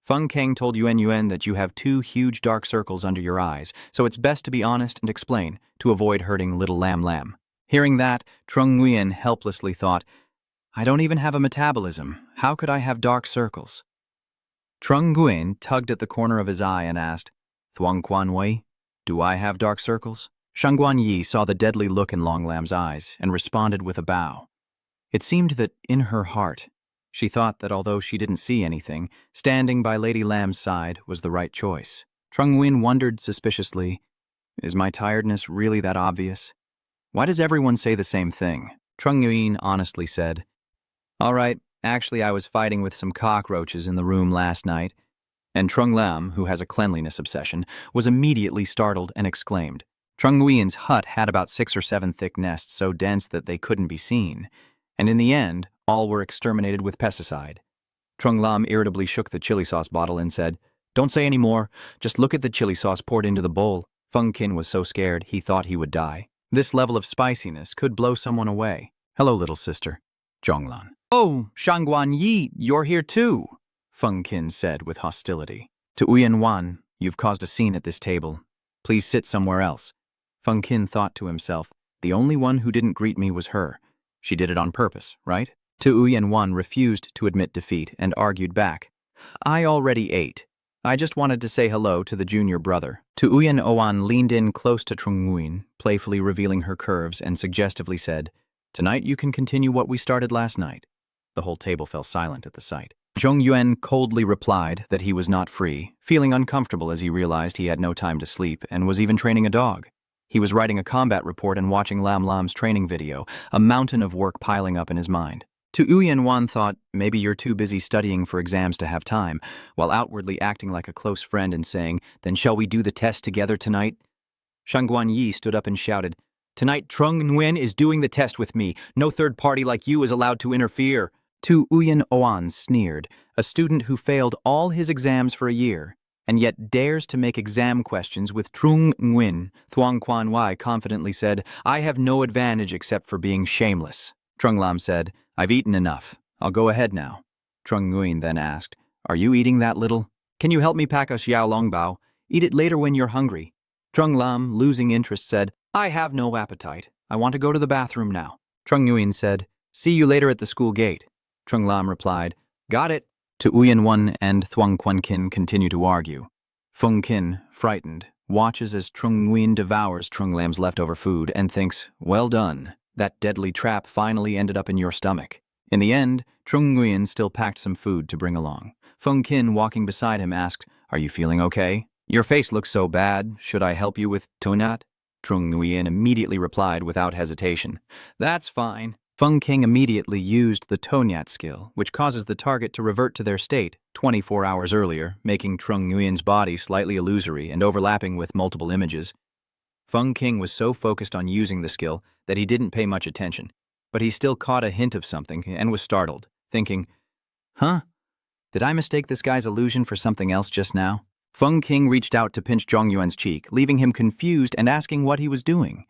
Speaker 1: Feng Kang told Yuan that you have 2 huge dark circles under your eyes, so it's best to be honest and explain, to avoid hurting little Lam. Hearing that, Trung Nguyen helplessly thought, I don't even have a metabolism. How could I have dark circles? Trung Nguyen tugged at the corner of his eye and asked, Thuong Quan Wei, do I have dark circles? Shangguan Yi saw the deadly look in Long Lam's eyes and responded with a bow. It seemed that in her heart, she thought that although she didn't see anything, standing by Lady Lam's side was the right choice. Trung Nguyen wondered suspiciously, is my tiredness really that obvious? Why does everyone say the same thing? Trung Nguyen honestly said, all right, actually I was fighting with some cockroaches in the room last night. And Trung Lam, who has a cleanliness obsession, was immediately startled and exclaimed. Trung Nguyen's hut had about 6 or 7 thick nests so dense that they couldn't be seen, and in the end, all were exterminated with pesticide. Trung Lam irritably shook the chili sauce bottle and said, don't say any more, just look at the chili sauce poured into the bowl. Feng Kin was so scared he thought he would die. This level of spiciness could blow someone away. Hello, little sister. Zhonglan. Oh, Shangguan Yi, you're here too, Feng Kin said with hostility. To Uyan Wan, you've caused a scene at this table. Please sit somewhere else. Feng Kin thought to himself, the only one who didn't greet me was her. She did it on purpose, right? Tu Uyan Wan refused to admit defeat and argued back. I already ate. I just wanted to say hello to the junior brother. Tu Uyan Oan leaned in close to Trung Nguyen, playfully revealing her curves, and suggestively said, tonight you can continue what we started last night. The whole table fell silent at the sight. Zhong Yuan coldly replied that he was not free, feeling uncomfortable as he realized he had no time to sleep and was even training a dog. He was writing a combat report and watching Lam Lam's training video, a mountain of work piling up in his mind. Tu Uyan Wan thought, maybe you're too busy studying for exams to have time, while outwardly acting like a close friend and saying, then shall we do the test together tonight? Shangguan Yi stood up and shouted, tonight Trung Nguyen is doing the test with me. No third party like you is allowed to interfere. Tu Uyan Oan sneered, a student who failed all his exams for a year, and yet dares to make exam questions with Trung Nguyen. Thuong Quan Wai confidently said, I have no advantage except for being shameless. Trung Lam said, I've eaten enough. I'll go ahead now. Trung Nguyen then asked, are you eating that little? Can you help me pack a xiao long bao? Eat it later when you're hungry. Trung Lam, losing interest, said, I have no appetite. I want to go to the bathroom now. Trung Nguyen said, see you later at the school gate. Trung Lam replied, got it. Tu Uyan Wan and Thuong Quan Kin continue to argue. Feng Kin, frightened, watches as Trung Nguyen devours Trung Lam's leftover food and thinks, well done. That deadly trap finally ended up in your stomach. In the end, Trung Nguyen still packed some food to bring along. Feng Kin, walking beside him, asked, are you feeling okay? Your face looks so bad. Should I help you with tonat? Trung Nguyen immediately replied without hesitation, that's fine. Feng King immediately used the tonat skill, which causes the target to revert to their state 24 hours earlier, making Trung Nguyen's body slightly illusory and overlapping with multiple images. Feng King was so focused on using the skill that he didn't pay much attention, but he still caught a hint of something and was startled, thinking, huh? Did I mistake this guy's illusion for something else just now? Feng King reached out to pinch Zhong Yuan's cheek, leaving him confused and asking what he was doing.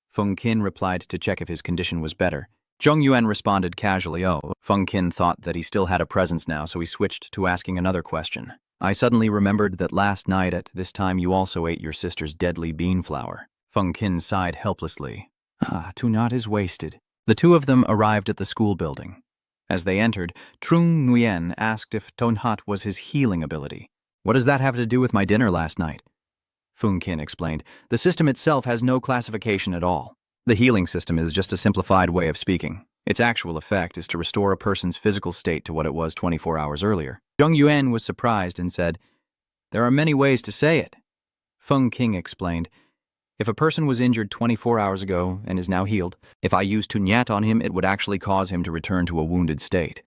Speaker 1: Feng Kin replied to check if his condition was better. Zhong Yuan responded casually, oh. Feng Kin thought that he still had a presence now, so he switched to asking another question. I suddenly remembered that last night at this time you also ate your sister's deadly bean flour. Feng Kin sighed helplessly. Tonat is wasted. The two of them arrived at the school building. As they entered, Trung Nguyen asked if tonat was his healing ability. What does that have to do with my dinner last night? Feng Kin explained, the system itself has no classification at all. The healing system is just a simplified way of speaking. Its actual effect is to restore a person's physical state to what it was 24 hours earlier. Zhong Yuan was surprised and said, there are many ways to say it. Feng King explained, if a person was injured 24 hours ago and is now healed, if I use Tunyat on him, it would actually cause him to return to a wounded state.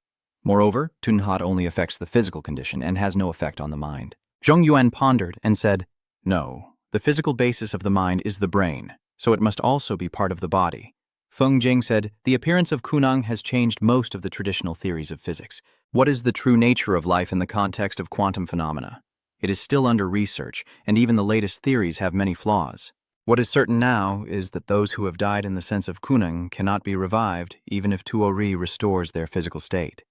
Speaker 1: Moreover, Tunhat only affects the physical condition and has no effect on the mind. Zhong Yuan pondered and said, "No, the physical basis of the mind is the brain, so it must also be part of the body." Feng Jing said, "The appearance of Kunang has changed most of the traditional theories of physics. What is the true nature of life in the context of quantum phenomena? It is still under research, and even the latest theories have many flaws. What is certain now is that those who have died in the sense of Kunang cannot be revived, even if Tuori restores their physical state."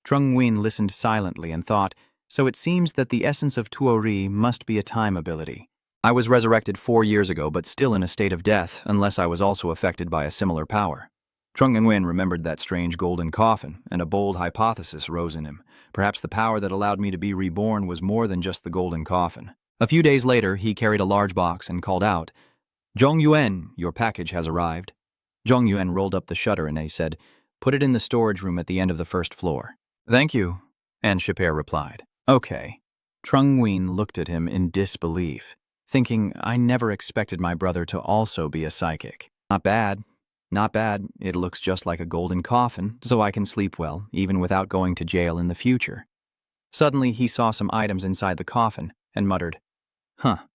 Speaker 1: Trung Nguyen listened silently and thought, "So it seems that the essence of Tuori must be a time ability. I was resurrected 4 years ago, but still in a state of death, unless I was also affected by a similar power." Trung Nguyen remembered that strange golden coffin, and a bold hypothesis rose in him. Perhaps the power that allowed me to be reborn was more than just the golden coffin. A few days later, he carried a large box and called out, "Zhong Yuan, your package has arrived." Zhong Yuan rolled up the shutter and said, "Put it in the storage room at the end of the first floor." "Thank you," Anne Chaper replied. "Okay." Trung Nguyen looked at him in disbelief, thinking, "I never expected my brother to also be a psychic." "Not bad. Not bad. It looks just like a golden coffin, so I can sleep well, even without going to jail in the future." Suddenly, he saw some items inside the coffin and muttered, "Huh,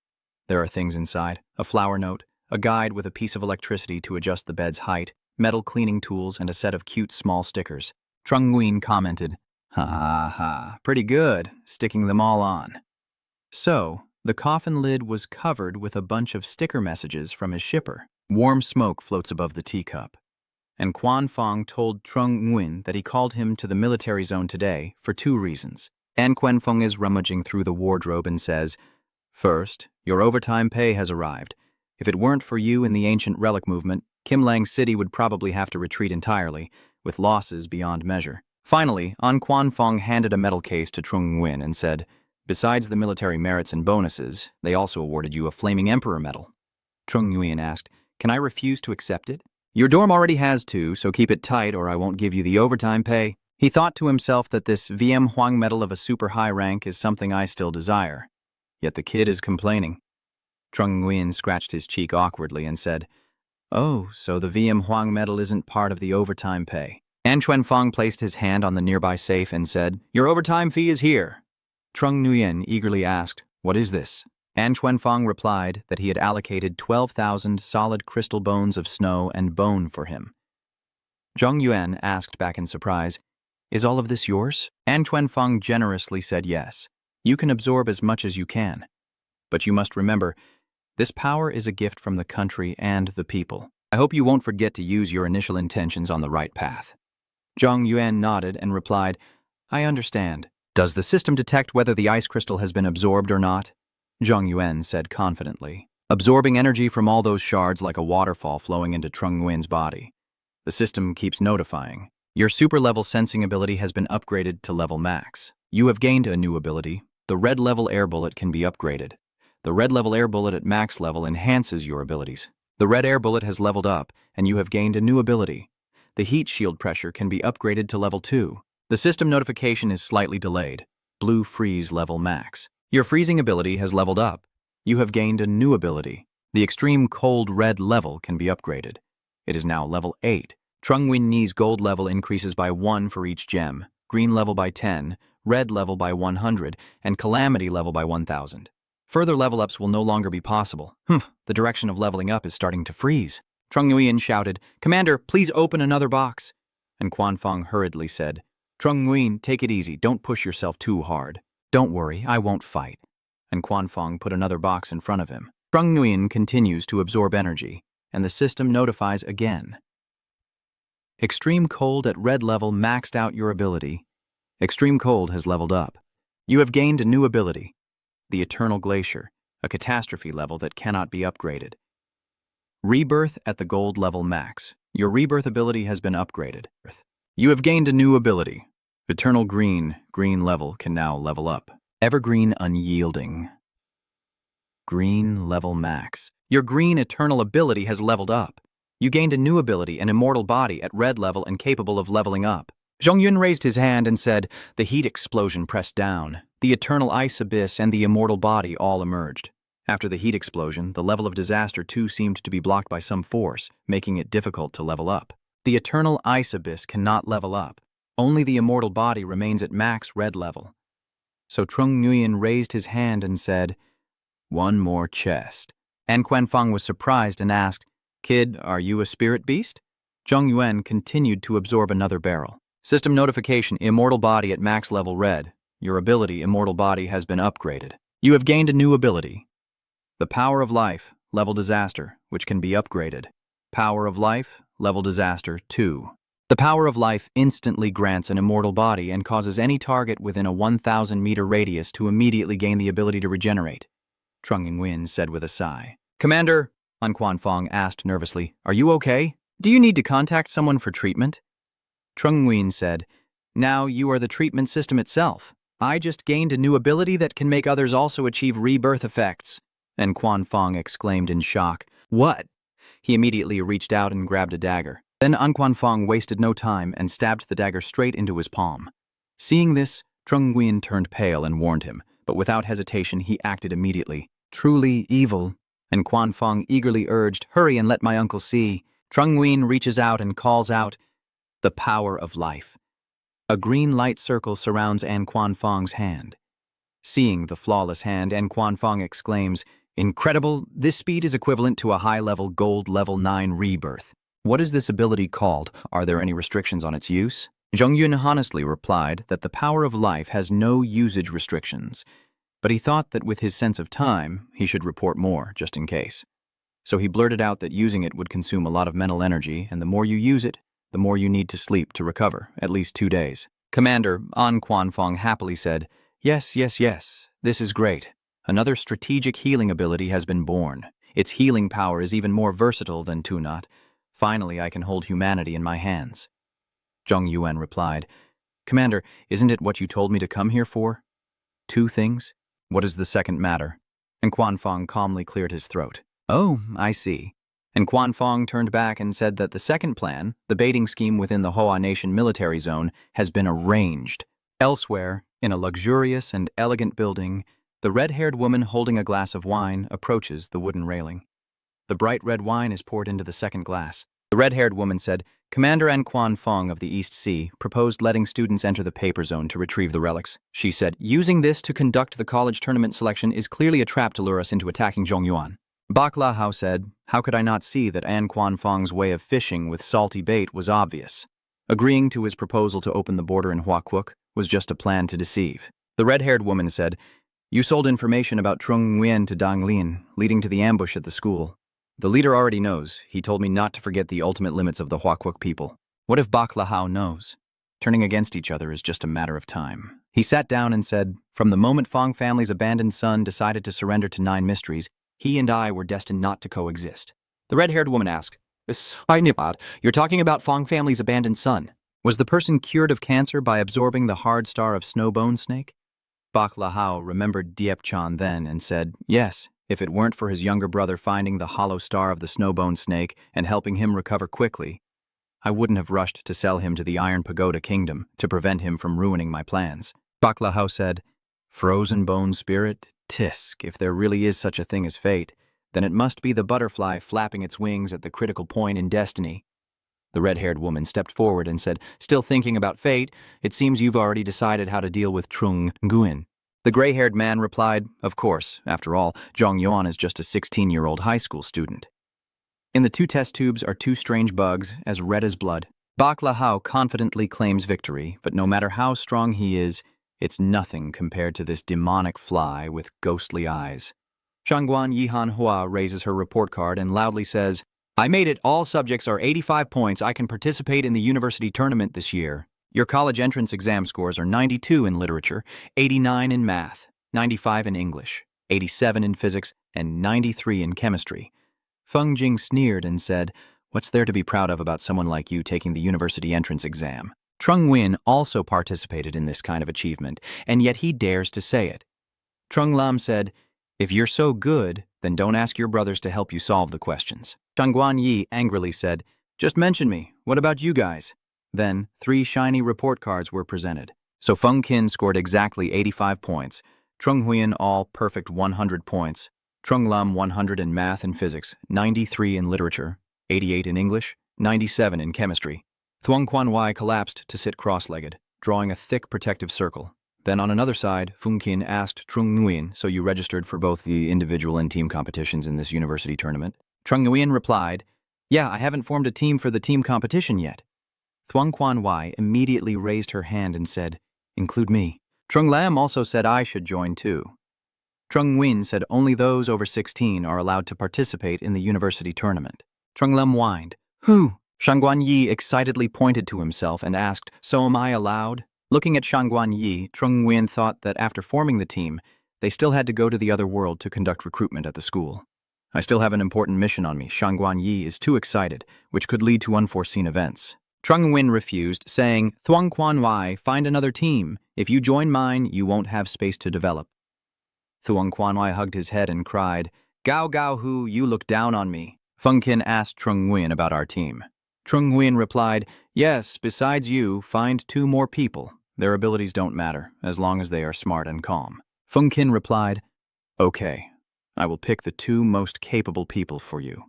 Speaker 1: there are things inside. A flower note, a guide with a piece of electricity to adjust the bed's height, metal cleaning tools, and a set of cute small stickers." Trung Nguyen commented, "Ha ha ha, pretty good, sticking them all on." So, the coffin lid was covered with a bunch of sticker messages from his shipper. Warm smoke floats above the teacup. And Quan Fong told Trung Nguyen that he called him to the military zone today for 2 reasons. And Quan Fong is rummaging through the wardrobe and says, "First, your overtime pay has arrived. If it weren't for you in the ancient relic movement, Kim Lang City would probably have to retreat entirely, with losses beyond measure." Finally, An Quan Fong handed a metal case to Trung Nguyen and said, "Besides the military merits and bonuses, they also awarded you a Flaming Emperor medal." Trung Nguyen asked, "Can I refuse to accept it?" "Your dorm already has 2, so keep it tight or I won't give you the overtime pay." He thought to himself that this VM Huang medal of a super high rank is something I still desire. Yet the kid is complaining. Trung Nguyen scratched his cheek awkwardly and said, "Oh, so the VM Huang medal isn't part of the overtime pay." An Chuan Fong placed his hand on the nearby safe and said, "Your overtime fee is here." Trung Nguyen eagerly asked, "What is this?" An Chuan Fong replied that he had allocated 12,000 solid crystal bones of snow and bone for him. Zhong Yuan asked back in surprise, "Is all of this yours?" An Chuan Fong generously said yes. "You can absorb as much as you can. But you must remember, this power is a gift from the country and the people. I hope you won't forget to use your initial intentions on the right path." Zhong Yuan nodded and replied, "I understand. Does the system detect whether the ice crystal has been absorbed or not?" Zhong Yuan said confidently, absorbing energy from all those shards like a waterfall flowing into Trung Nguyen's body. The system keeps notifying. Your super-level sensing ability has been upgraded to level max. You have gained a new ability. The red level air bullet can be upgraded. The red level air bullet at max level enhances your abilities. The red air bullet has leveled up, and you have gained a new ability. The heat shield pressure can be upgraded to level 2. The system notification is slightly delayed. Blue freeze level max. Your freezing ability has leveled up. You have gained a new ability. The extreme cold red level can be upgraded. It is now level 8. Trung Nguyen Ni's gold level increases by 1 for each gem, green level by 10, red level by 100, and calamity level by 1000. Further level ups will no longer be possible. The direction of leveling up is starting to freeze. Trung Nguyen shouted, "Commander, please open another box." And Quan Fong hurriedly said, "Trung Nguyen, take it easy, don't push yourself too hard. Don't worry, I won't fight." And Quan Fong put another box in front of him. Trung Nguyen continues to absorb energy, and the system notifies again. Extreme cold at red level maxed out your ability. Extreme cold has leveled up. You have gained a new ability. The Eternal Glacier, a catastrophe level that cannot be upgraded. Rebirth at the gold level max. Your rebirth ability has been upgraded. You have gained a new ability. Eternal green level can now level up. Evergreen Unyielding. Green level max. Your green eternal ability has leveled up. You gained a new ability, an immortal body at red level and capable of leveling up. Zhong Yun raised his hand and said, the heat explosion pressed down. The eternal ice abyss and the immortal body all emerged. After the heat explosion, the level of disaster too seemed to be blocked by some force, making it difficult to level up. The eternal ice abyss cannot level up. Only the immortal body remains at max red level. So Trung Nguyen raised his hand and said, "One more chest." An Quanfang was surprised and asked, "Kid, are you a spirit beast?" Zhong Yuan continued to absorb another barrel. System notification, immortal body at max level red. Your ability, immortal body, has been upgraded. You have gained a new ability. The power of life, level disaster, which can be upgraded. Power of life, level disaster 2. The power of life instantly grants an immortal body and causes any target within a 1,000-meter radius to immediately gain the ability to regenerate. Trung Nguyen said with a sigh. "Commander," An Quanfang asked nervously, "are you okay? Do you need to contact someone for treatment?" Trung Nguyen said, "Now you are the treatment system itself. I just gained a new ability that can make others also achieve rebirth effects." And Quanfang exclaimed in shock, "What?" He immediately reached out and grabbed a dagger. Then An Quanfang wasted no time and stabbed the dagger straight into his palm. Seeing this, Trung Nguyen turned pale and warned him, but without hesitation he acted immediately. "Truly evil." And Quanfang eagerly urged, "Hurry and let my uncle see." Trung Nguyen reaches out and calls out, "The power of life." A green light circle surrounds An Quanfang's hand. Seeing the flawless hand, An Quanfang exclaims, "Incredible! This speed is equivalent to a high-level gold level 9 rebirth. What is this ability called? Are there any restrictions on its use?" Zhong Yun honestly replied that the power of life has no usage restrictions, but he thought that with his sense of time, he should report more, just in case. So he blurted out that using it would consume a lot of mental energy, and the more you use it, the more you need to sleep to recover, at least 2 days. Commander An Quanfang happily said, Yes, this is great. Another strategic healing ability has been born. Its healing power is even more versatile than Tunat. Finally, I can hold humanity in my hands." Zhong Yuan replied, "Commander, isn't it what you told me to come here for? 2 things? What is the second matter?" And Quanfang calmly cleared his throat. "Oh, I see." And Quanfang turned back and said that the second plan, the baiting scheme within the Hoa Nation military zone, has been arranged. Elsewhere, in a luxurious and elegant building, the red-haired woman holding a glass of wine approaches the wooden railing. The bright red wine is poured into the second glass. The red-haired woman said, "Commander An Quanfang of the East Sea proposed letting students enter the paper zone to retrieve the relics." She said, "Using this to conduct the college tournament selection is clearly a trap to lure us into attacking Zhong Yuan." Bak Lahao said, "How could I not see that An Quanfang's way of fishing with salty bait was obvious? Agreeing to his proposal to open the border in Huaquoc was just a plan to deceive." The red-haired woman said, "You sold information about Trung Nguyen to Dang Lin, leading to the ambush at the school. The leader already knows. He told me not to forget the ultimate limits of the Huaquoc people. What if Bak Lahao knows? Turning against each other is just a matter of time." He sat down and said, "From the moment Fong family's abandoned son decided to surrender to 9 mysteries, he and I were destined not to coexist." The red-haired woman asked, "You're talking about Fong family's abandoned son. Was the person cured of cancer by absorbing the hard star of Snowbone Snake?" Bak Lahao remembered Diep Chan then and said, "Yes. If it weren't for his younger brother finding the hollow star of the Snowbone Snake and helping him recover quickly, I wouldn't have rushed to sell him to the Iron Pagoda Kingdom to prevent him from ruining my plans." Bak Lahao said, "Frozen bone spirit? Tisk, if there really is such a thing as fate, then it must be the butterfly flapping its wings at the critical point in destiny." The red-haired woman stepped forward and said, "Still thinking about fate? It seems you've already decided how to deal with Trung Nguyen." The gray-haired man replied, "Of course, after all, Zhong Yuan is just a 16-year-old high school student." In the 2 test tubes are 2 strange bugs, as red as blood. Bak Lahao confidently claims victory, but no matter how strong he is, it's nothing compared to this demonic fly with ghostly eyes. Shangguan Yihan Hua raises her report card and loudly says, "I made it. All subjects are 85 points. I can participate in the university tournament this year. Your college entrance exam scores are 92 in literature, 89 in math, 95 in English, 87 in physics, and 93 in chemistry." Feng Jing sneered and said, "What's there to be proud of about someone like you taking the university entrance exam?" Trung Nguyen also participated in this kind of achievement, and yet he dares to say it. Trung Lam said, "If you're so good, then don't ask your brothers to help you solve the questions." Shangguan Yi angrily said, "Just mention me. What about you guys?" Then 3 shiny report cards were presented. So Feng Qin scored exactly 85 points, Trung Huyen all perfect 100 points, Trung Lam 100 in math and physics, 93 in literature, 88 in English, 97 in chemistry, Thuong Quan Wai collapsed to sit cross-legged, drawing a thick protective circle. Then on another side, Phung Kin asked Trung Nguyen, so you registered for both the individual and team competitions in this university tournament? Trung Nguyen replied, yeah, I haven't formed a team for the team competition yet. Thuong Quan Wai immediately raised her hand and said, include me. Trung Lam also said I should join too. Trung Nguyen said only those over 16 are allowed to participate in the university tournament. Trung Lam whined, who? Shangguan Yi excitedly pointed to himself and asked, so am I allowed? Looking at Shangguan Yi, Trung Nguyen thought that after forming the team, they still had to go to the other world to conduct recruitment at the school. I still have an important mission on me. Shangguan Yi is too excited, which could lead to unforeseen events. Trung Nguyen refused, saying, Thuong Quan Wai, find another team. If you join mine, you won't have space to develop. Thuong Quan Wai hugged his head and cried, Gao Gao Hu, you look down on me. Phung Kin asked Trung Nguyen about our team. Trung Nguyen replied, yes, besides you, find 2 more people. Their abilities don't matter, as long as they are smart and calm. Phung Kin replied, okay, I will pick the 2 most capable people for you.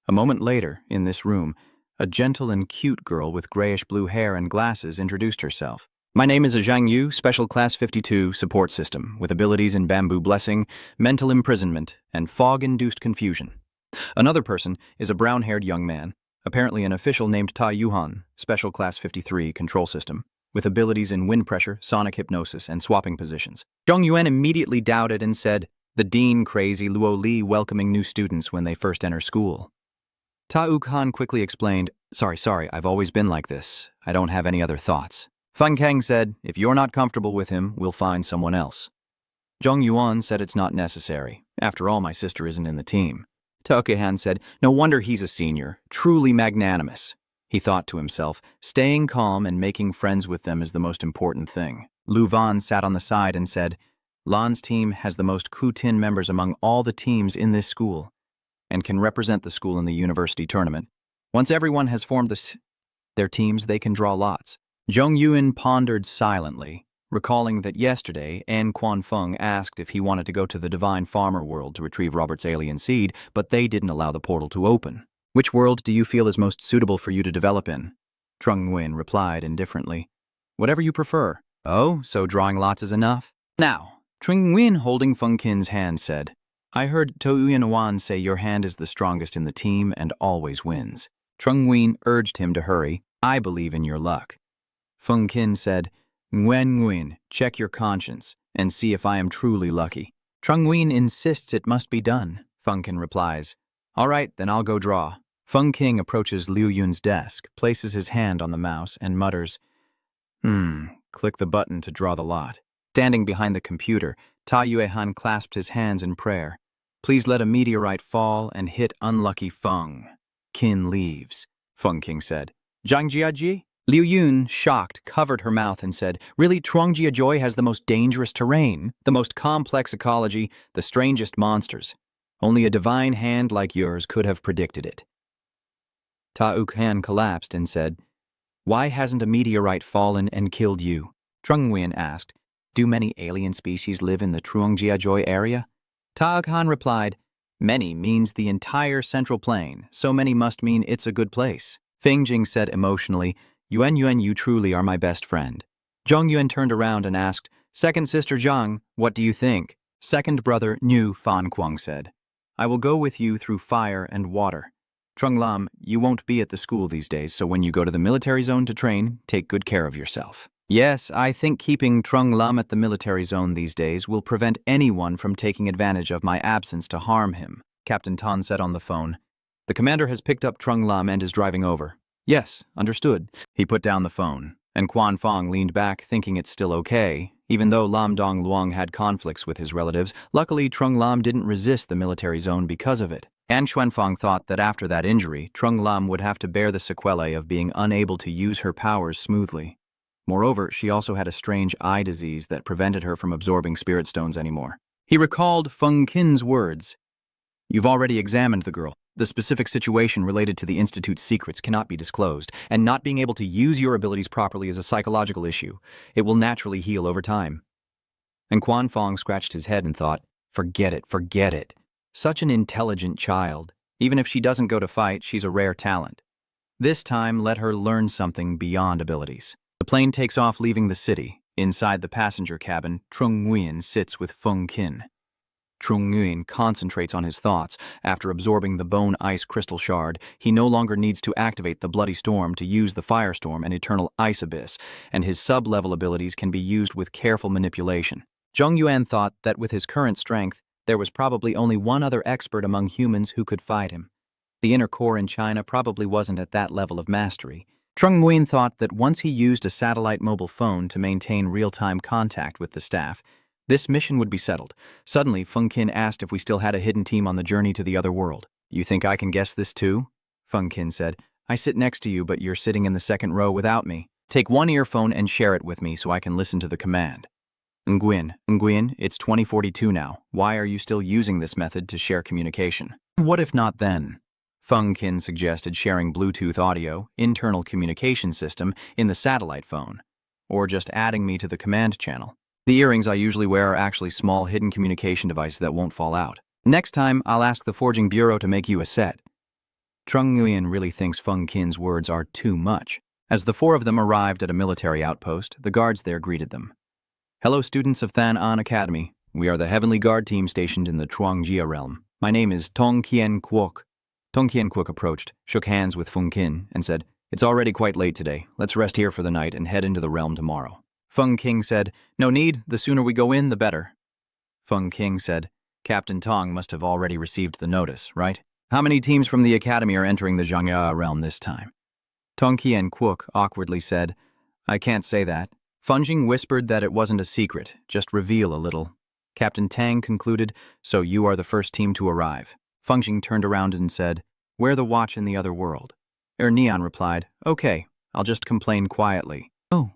Speaker 1: A moment later, in this room, a gentle and cute girl with grayish-blue hair and glasses introduced herself. My name is Zhang Yu, Special Class 52 Support System, with abilities in Bamboo Blessing, Mental Imprisonment, and Fog-Induced Confusion. Another person is a brown-haired young man, apparently an official named Ta Yuhan, Special Class 53 Control System, with abilities in Wind Pressure, Sonic Hypnosis, and Swapping Positions. Zhong Yuan immediately doubted and said, the Dean crazy Luo Li welcoming new students when they first enter school. Ta Ukhan quickly explained, sorry, I've always been like this. I don't have any other thoughts. Feng Kang said, if you're not comfortable with him, we'll find someone else. Zhong Yuan said it's not necessary. After all, my sister isn't in the team. Ta Ukehan said, no wonder he's a senior, truly magnanimous. He thought to himself, staying calm and making friends with them is the most important thing. Lu Van sat on the side and said, Lan's team has the most Ku-Tin members among all the teams in this school and can represent the school in the university tournament. Once everyone has formed their teams, they can draw lots. Zhong Yuan pondered silently, recalling that yesterday An Quan Feng asked if he wanted to go to the Divine Farmer world to retrieve Robert's alien seed, but they didn't allow the portal to open. Which world do you feel is most suitable for you to develop in? Trung Nguyen replied indifferently. Whatever you prefer. Oh, so drawing lots is enough? Now, Trung Nguyen holding Feng Kin's hand said, I heard To Uyan say your hand is the strongest in the team and always wins. Trung Nguyen urged him to hurry. I believe in your luck. Feng Kin said, Nguyen Nguyen, check your conscience and see if I am truly lucky. Trung Nguyen insists it must be done. Feng Kin replies, all right, then I'll go draw. Feng King approaches Liu Yun's desk, places his hand on the mouse, and mutters, click the button to draw the lot. Standing behind the computer, Ta Yuehan clasped his hands in prayer. Please let a meteorite fall and hit unlucky Feng. Qin leaves, Feng King said. Zhang Jiaji? Liu Yun, shocked, covered her mouth and said, really, Chuangjia has the most dangerous terrain, the most complex ecology, the strangest monsters. Only a divine hand like yours could have predicted it. Ta Ukhan collapsed and said, why hasn't a meteorite fallen and killed you? Trung Nguyen asked, do many alien species live in the Chuangjia area? Ta Ukhan replied, many means the entire central plain, so many must mean it's a good place. Feng Jing said emotionally, Yuan, you truly are my best friend. Zhong Yuan turned around and asked, second sister Zhang, what do you think? Second brother Nu Fan Kuang said, I will go with you through fire and water. Trung Lam, you won't be at the school these days, so when you go to the military zone to train, take good care of yourself. Yes, I think keeping Trung Lam at the military zone these days will prevent anyone from taking advantage of my absence to harm him, Captain Tan said on the phone. The commander has picked up Trung Lam and is driving over. Yes, understood. He put down the phone, and Quan Fong leaned back thinking it's still okay. Even though Lam Dong Luang had conflicts with his relatives, luckily Trung Lam didn't resist the military zone because of it. An Xuanfang thought that after that injury, Trung Lam would have to bear the sequelae of being unable to use her powers smoothly. Moreover, she also had a strange eye disease that prevented her from absorbing spirit stones anymore. He recalled Feng Qin's words. You've already examined the girl. The specific situation related to the Institute's secrets cannot be disclosed, and not being able to use your abilities properly is a psychological issue. It will naturally heal over time. And Quan Fong scratched his head and thought, forget it. Such an intelligent child. Even if she doesn't go to fight, she's a rare talent. This time, let her learn something beyond abilities. The plane takes off, leaving the city. Inside the passenger cabin, Trung Nguyen sits with Feng Qin. Trung Nguyen concentrates on his thoughts. After absorbing the bone ice crystal shard, he no longer needs to activate the Bloody Storm to use the Firestorm and Eternal Ice Abyss, and his sub-level abilities can be used with careful manipulation. Zhong Yuan thought that with his current strength, there was probably only one other expert among humans who could fight him. The inner core in China probably wasn't at that level of mastery. Trung Nguyen thought that once he used a satellite mobile phone to maintain real-time contact with the staff, this mission would be settled. Suddenly, Feng Qin asked if we still had a hidden team on the journey to the other world. You think I can guess this too? Feng Qin said. I sit next to you, but you're sitting in the second row without me. Take one earphone and share it with me so I can listen to the command. Nguyen, it's 2042 now. Why are you still using this method to share communication? What if not then? Feng Qin suggested sharing Bluetooth audio, internal communication system, in the satellite phone. Or just adding me to the command channel. The earrings I usually wear are actually small hidden communication devices that won't fall out. Next time, I'll ask the Forging Bureau to make you a set. Trung Nguyen really thinks Feng Qin's words are too much. As the four of them arrived at a military outpost, the guards there greeted them. Hello, students of Than An Academy. We are the Heavenly Guard team stationed in the Chuangjia realm. My name is Tong Kien Kwok. Tong Kien Kwok approached, shook hands with Feng Qin, and said, It's already quite late today. Let's rest here for the night and head into the realm tomorrow. Feng Qin said, No need. The sooner we go in, the better. Feng Qin said, Captain Tong must have already received the notice, right? How many teams from the academy are entering the Zhangya realm this time? Tong Kien Kwok awkwardly said, I can't say that. Feng whispered that it wasn't a secret, just reveal a little. Captain Tang concluded, So you are the first team to arrive. Feng turned around and said, Wear the watch in the other world. Neon replied, Okay, I'll just complain quietly. Oh.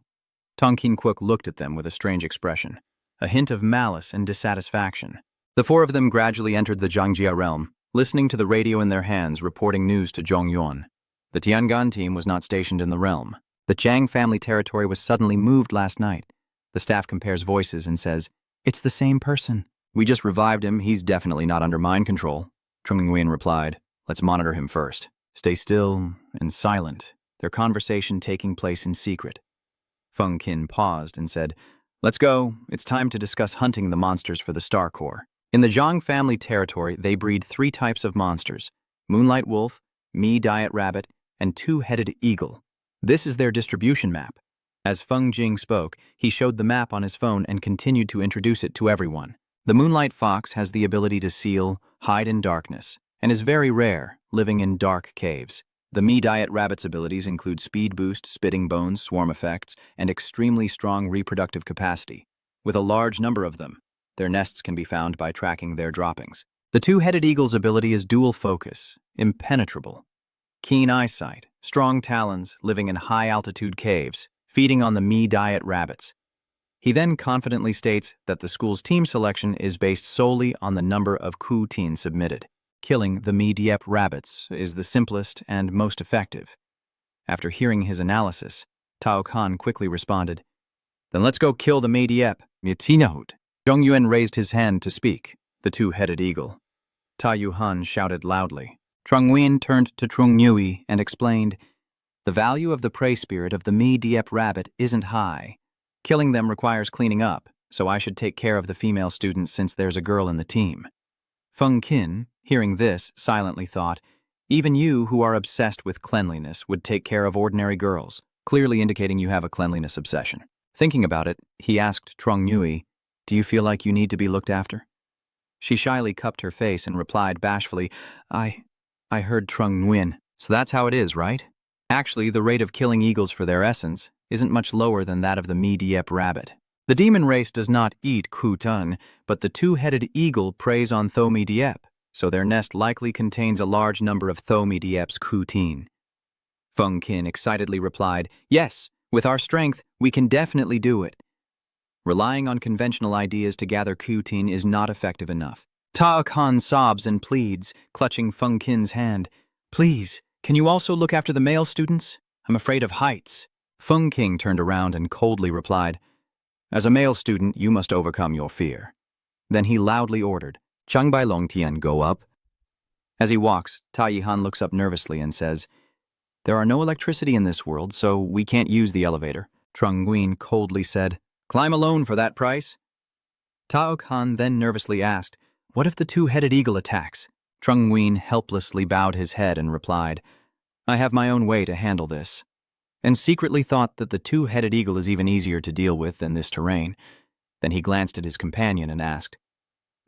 Speaker 1: Tong Kien Kwok looked at them with a strange expression, a hint of malice and dissatisfaction. The four of them gradually entered the Zhangjia realm, listening to the radio in their hands, reporting news to Zhongyuan. The Tiangan team was not stationed in the realm. The Zhang family territory was suddenly moved last night. The staff compares voices and says, It's the same person. We just revived him. He's definitely not under mind control. Trung Nguyen replied, Let's monitor him first. Stay still and silent, their conversation taking place in secret. Feng Qin paused and said, Let's go. It's time to discuss hunting the monsters for the Star Core. In the Zhang family territory, they breed 3 types of monsters, Moonlight Wolf, Mi Diet Rabbit, and Two-Headed Eagle. This is their distribution map. As Feng Jing spoke, he showed the map on his phone and continued to introduce it to everyone. The Moonlight Fox has the ability to seal, hide in darkness, and is very rare, living in dark caves. The Mi Diet Rabbit's abilities include speed boost, spitting bones, swarm effects, and extremely strong reproductive capacity. With a large number of them, their nests can be found by tracking their droppings. The Two-Headed Eagle's ability is dual focus, impenetrable. Keen eyesight, strong talons, living in high-altitude caves, feeding on the Mi Diet Rabbits. He then confidently states that the school's team selection is based solely on the number of Ku Tin submitted. Killing the Mi Diep rabbits is the simplest and most effective. After hearing his analysis, Tao Kan quickly responded, Then let's go kill the Mi Diep. Zhong Yuan raised his hand to speak, the Two-Headed Eagle. Ta Yuhan shouted loudly. Trung Nguyen turned to Trung Nui and explained, The value of the prey spirit of the Mi Diep rabbit isn't high. Killing them requires cleaning up, so I should take care of the female students since there's a girl in the team. Feng Qin, hearing this, silently thought, Even you who are obsessed with cleanliness would take care of ordinary girls, clearly indicating you have a cleanliness obsession. Thinking about it, he asked Trung Nui, Do you feel like you need to be looked after? She shyly cupped her face and replied bashfully, I heard Trung Nguyen. So that's how it is, right? Actually, the rate of killing eagles for their essence isn't much lower than that of the Mi Diep rabbit. The demon race does not eat Ku Tun, but the Two-Headed Eagle preys on Tho Mi Diep, so their nest likely contains a large number of Tho Mi Diep's Ku Tin. Feng Qin excitedly replied, Yes, with our strength, we can definitely do it. Relying on conventional ideas to gather Ku Tin is not effective enough. Ta Kan sobs and pleads, clutching Feng Qin's hand. Please, can you also look after the male students? I'm afraid of heights. Feng Qin turned around and coldly replied, As a male student, you must overcome your fear. Then he loudly ordered, Chang Bai Long Tian, go up. As he walks, Ta Yihan looks up nervously and says, There are no electricity in this world, so we can't use the elevator. Trung Nguyen coldly said, Climb alone for that price? Tao Khan then nervously asked, What if the two-headed eagle attacks? Trung Nguyen helplessly bowed his head and replied, I have my own way to handle this, and secretly thought that the two-headed eagle is even easier to deal with than this terrain. Then he glanced at his companion and asked,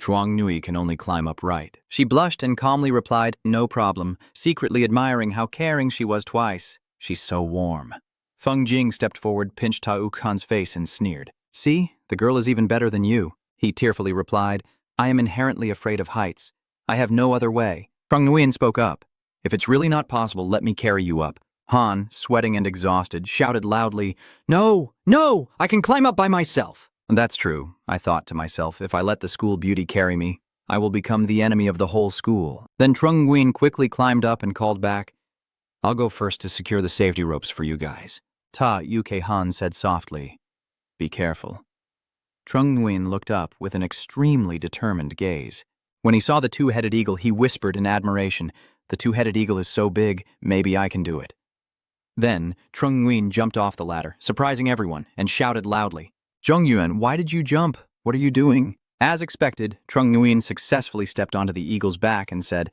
Speaker 1: Truong Nui can only climb upright. She blushed and calmly replied, No problem, secretly admiring how caring she was twice. She's so warm. Feng Jing stepped forward, pinched Tao Khan's face and sneered. See, the girl is even better than you. He tearfully replied, I am inherently afraid of heights. I have no other way. Trung Nguyen spoke up. If it's really not possible, let me carry you up. Han, sweating and exhausted, shouted loudly, No, no, I can climb up by myself. That's true, I thought to myself. If I let the school beauty carry me, I will become the enemy of the whole school. Then Trung Nguyen quickly climbed up and called back, I'll go first to secure the safety ropes for you guys. Ta Uk Han said softly, Be careful. Trung Nguyen looked up with an extremely determined gaze. When he saw the two-headed eagle, he whispered in admiration, The two-headed eagle is so big, maybe I can do it. Then, Trung Nguyen jumped off the ladder, surprising everyone, and shouted loudly, Zhongyuan, why did you jump? What are you doing? As expected, Trung Nguyen successfully stepped onto the eagle's back and said,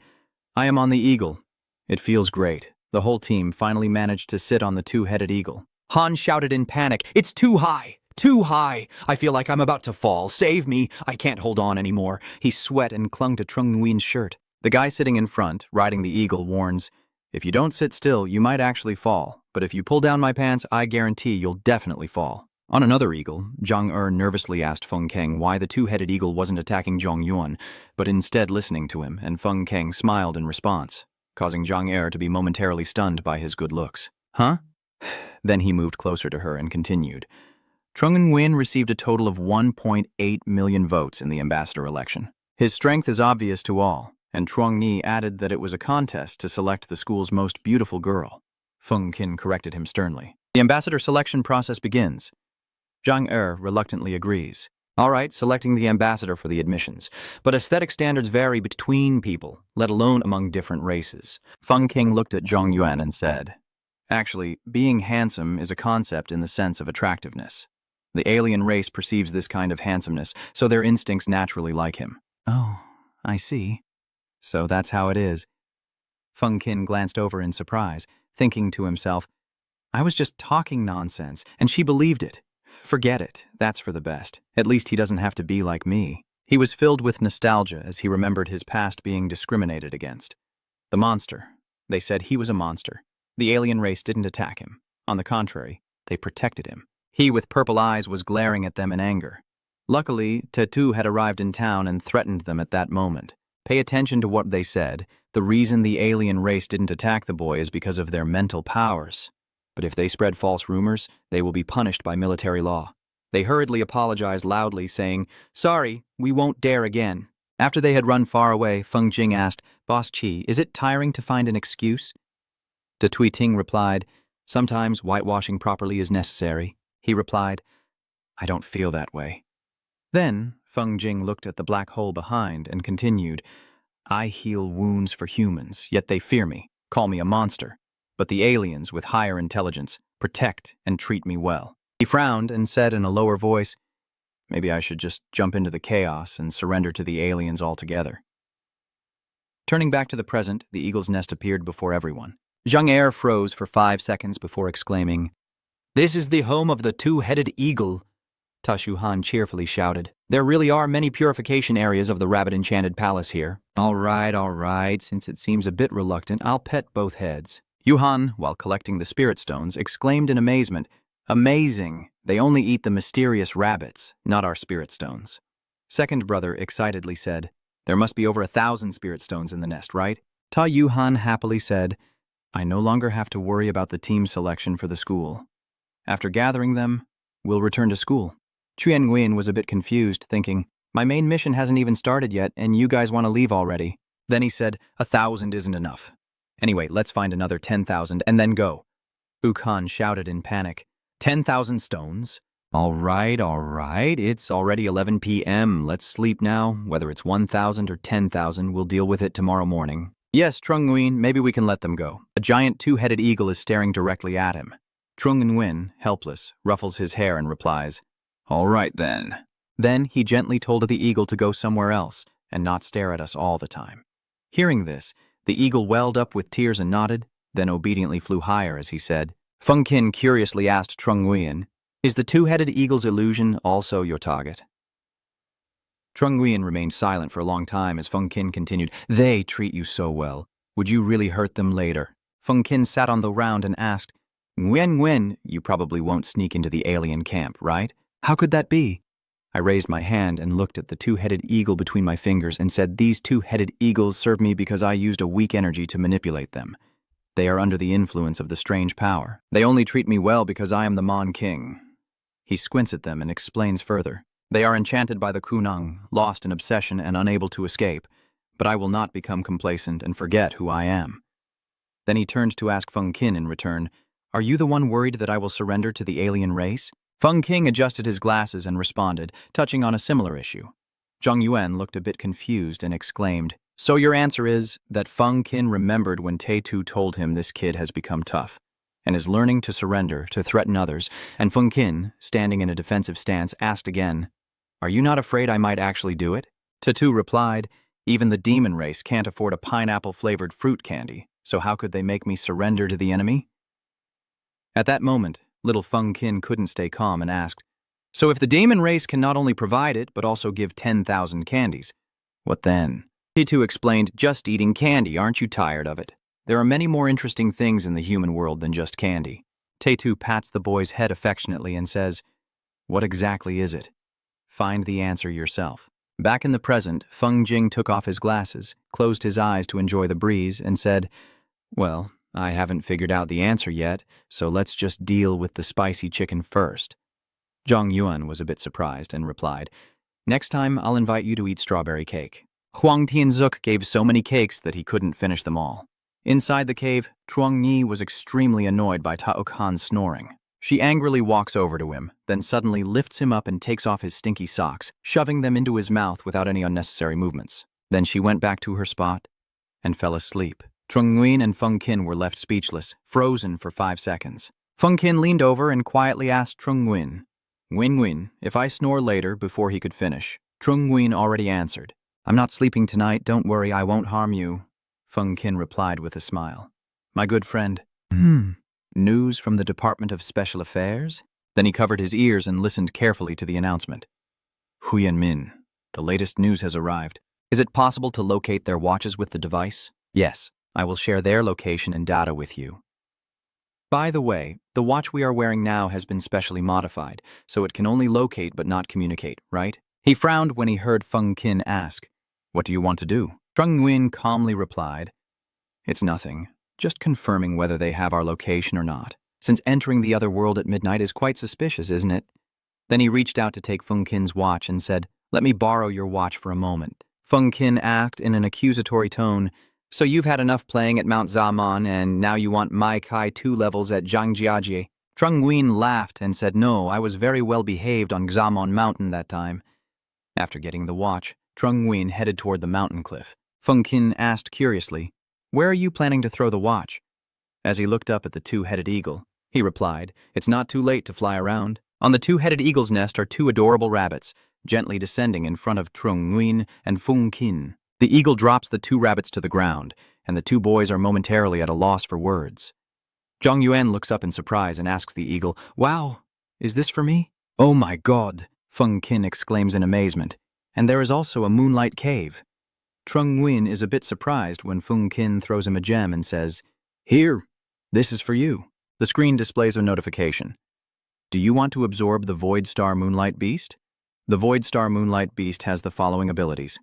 Speaker 1: I am on the eagle. It feels great. The whole team finally managed to sit on the two-headed eagle. Han shouted in panic, It's too high! Too high! I feel like I'm about to fall. Save me! I can't hold on anymore. He sweat and clung to Trung Nguyen's shirt. The guy sitting in front, riding the eagle, warns, If you don't sit still, you might actually fall. But if you pull down my pants, I guarantee you'll definitely fall. On another eagle, Zhang nervously asked Feng Keng why the two-headed eagle wasn't attacking Zhong Yuan, but instead listening to him, and Feng Keng smiled in response, causing Zhang to be momentarily stunned by his good looks. Huh? Then he moved closer to her and continued. Trung Nguyen received a total of 1.8 million votes in the ambassador election. His strength is obvious to all, and Truong Ni added that it was a contest to select the school's most beautiful girl. Feng Qin corrected him sternly. The ambassador selection process begins. Zhang reluctantly agrees. All right, selecting the ambassador for the admissions. But aesthetic standards vary between people, let alone among different races. Feng King looked at Zhong Yuan and said, Actually, being handsome is a concept in the sense of attractiveness. The alien race perceives this kind of handsomeness, so their instincts naturally like him. Oh, I see. So that's how it is. Feng Qin glanced over in surprise, thinking to himself, I was just talking nonsense, and she believed it. Forget it, that's for the best. At least he doesn't have to be like me. He was filled with nostalgia as he remembered his past being discriminated against. The monster. They said he was a monster. The alien race didn't attack him. On the contrary, they protected him. He with purple eyes was glaring at them in anger. Luckily, Tatu had arrived in town and threatened them at that moment. Pay attention to what they said. The reason the alien race didn't attack the boy is because of their mental powers. But if they spread false rumors, they will be punished by military law. They hurriedly apologized loudly, saying, Sorry, we won't dare again. After they had run far away, Feng Jing asked, Boss Qi, is it tiring to find an excuse? De Tui Ting replied, Sometimes whitewashing properly is necessary. He replied, I don't feel that way. Then Feng Jing looked at the black hole behind and continued, I heal wounds for humans, yet they fear me, call me a monster. But the aliens with higher intelligence protect and treat me well. He frowned and said in a lower voice, Maybe I should just jump into the chaos and surrender to the aliens altogether. Turning back to the present, the eagle's nest appeared before everyone. Zhang froze for 5 seconds before exclaiming, This is the home of the two-headed eagle. Ta Shuhan cheerfully shouted, There really are many purification areas of the rabbit-enchanted palace here. All right, since it seems a bit reluctant, I'll pet both heads. Yuhan, while collecting the spirit stones, exclaimed in amazement, Amazing! They only eat the mysterious rabbits, not our spirit stones. Second brother excitedly said, There must be over 1,000 spirit stones in the nest, right? Ta Yuhan happily said, I no longer have to worry about the team selection for the school. After gathering them, we'll return to school. Chuan Nguyen was a bit confused, thinking, My main mission hasn't even started yet, and you guys want to leave already. Then he said, 1,000 isn't enough. Anyway, let's find another 10,000 and then go. Ukhan shouted in panic. 10,000 stones? All right, it's already 11 p.m. Let's sleep now. Whether it's 1,000 or 10,000, we'll deal with it tomorrow morning. Yes, Trung Nguyen, maybe we can let them go. A giant two-headed eagle is staring directly at him. Trung Nguyen, helpless, ruffles his hair and replies, "All right then." Then he gently told the eagle to go somewhere else and not stare at us all the time. Hearing this, the eagle welled up with tears and nodded, then obediently flew higher as he said. Feng Qin curiously asked Trung Nguyen, "Is the two-headed eagle's illusion also your target?" Trung Nguyen remained silent for a long time as Feng Qin continued, "They treat you so well. Would you really hurt them later?" Feng Qin sat on the ground and asked, Nguyen, you probably won't sneak into the alien camp, right? How could that be?" I raised my hand and looked at the two-headed eagle between my fingers and said, "These two-headed eagles serve me because I used a weak energy to manipulate them. They are under the influence of the strange power. They only treat me well because I am the Mon King." He squints at them and explains further. "They are enchanted by the Kunang, lost in obsession and unable to escape, but I will not become complacent and forget who I am." Then he turned to ask Feng Qin in return, "Are you the one worried that I will surrender to the alien race?" Feng Qin adjusted his glasses and responded, touching on a similar issue. Zhang Yuan looked a bit confused and exclaimed, "So your answer is that Feng Qin remembered when Tei-Tu told him this kid has become tough and is learning to surrender to threaten others," and Feng Qin, standing in a defensive stance, asked again, "Are you not afraid I might actually do it?" Tei-Tu replied, "Even the demon race can't afford a pineapple-flavored fruit candy, so how could they make me surrender to the enemy?" At that moment, little Feng Qin couldn't stay calm and asked, "So if the demon race can not only provide it, but also give 10,000 candies, what then?" Tei-Tu explained, "Just eating candy, aren't you tired of it? There are many more interesting things in the human world than just candy." Tei-Tu pats the boy's head affectionately and says, "What exactly is it? Find the answer yourself." Back in the present, Feng Jing took off his glasses, closed his eyes to enjoy the breeze, and said, "Well, I haven't figured out the answer yet, so let's just deal with the spicy chicken first." Zhang Yuan was a bit surprised and replied, "Next time I'll invite you to eat strawberry cake." Huang Tianzuk gave so many cakes that he couldn't finish them all. Inside the cave, Chuang Ni was extremely annoyed by Tao Khan's snoring. She angrily walks over to him, then suddenly lifts him up and takes off his stinky socks, shoving them into his mouth without any unnecessary movements. Then she went back to her spot and fell asleep. Trung Nguyen and Feng Qin were left speechless, frozen for 5 seconds. Feng Qin leaned over and quietly asked Trung Nguyen, Nguyen, if I snore later," before he could finish. Trung Nguyen already answered, "I'm not sleeping tonight, don't worry, I won't harm you." Feng Qin replied with a smile, "My good friend, news from the Department of Special Affairs?" Then he covered his ears and listened carefully to the announcement. "Huyan Min, the latest news has arrived. Is it possible to locate their watches with the device?" "Yes, I will share their location and data with you. By the way, the watch we are wearing now has been specially modified, so it can only locate but not communicate, right?" He frowned when he heard Feng Qin ask, "What do you want to do?" Trung Nguyen calmly replied, "It's nothing, just confirming whether they have our location or not, since entering the other world at midnight is quite suspicious, isn't it?" Then he reached out to take Feng Qin's watch and said, "Let me borrow your watch for a moment." Feng Qin asked in an accusatory tone, "So you've had enough playing at Mount Zaman and now you want Mai Kai 2 levels at Zhangjiajie?" Trung Nguyen laughed and said, "No, I was very well behaved on Xamon Mountain that time." After getting the watch, Trung Nguyen headed toward the mountain cliff. Feng Qin asked curiously, "Where are you planning to throw the watch?" As he looked up at the two-headed eagle, he replied, "It's not too late to fly around." On the two-headed eagle's nest are 2 adorable rabbits, gently descending in front of Trung Nguyen and Feng Qin. The eagle drops the 2 rabbits to the ground, and the 2 boys are momentarily at a loss for words. Zhang Yuan looks up in surprise and asks the eagle, "Wow, is this for me?" "Oh my God," Feng Qin exclaims in amazement, "and there is also a moonlight cave." Trung Nguyen is a bit surprised when Feng Qin throws him a gem and says, "Here, this is for you." The screen displays a notification. "Do you want to absorb the Void Star Moonlight Beast?" The Void Star Moonlight Beast has the following abilities: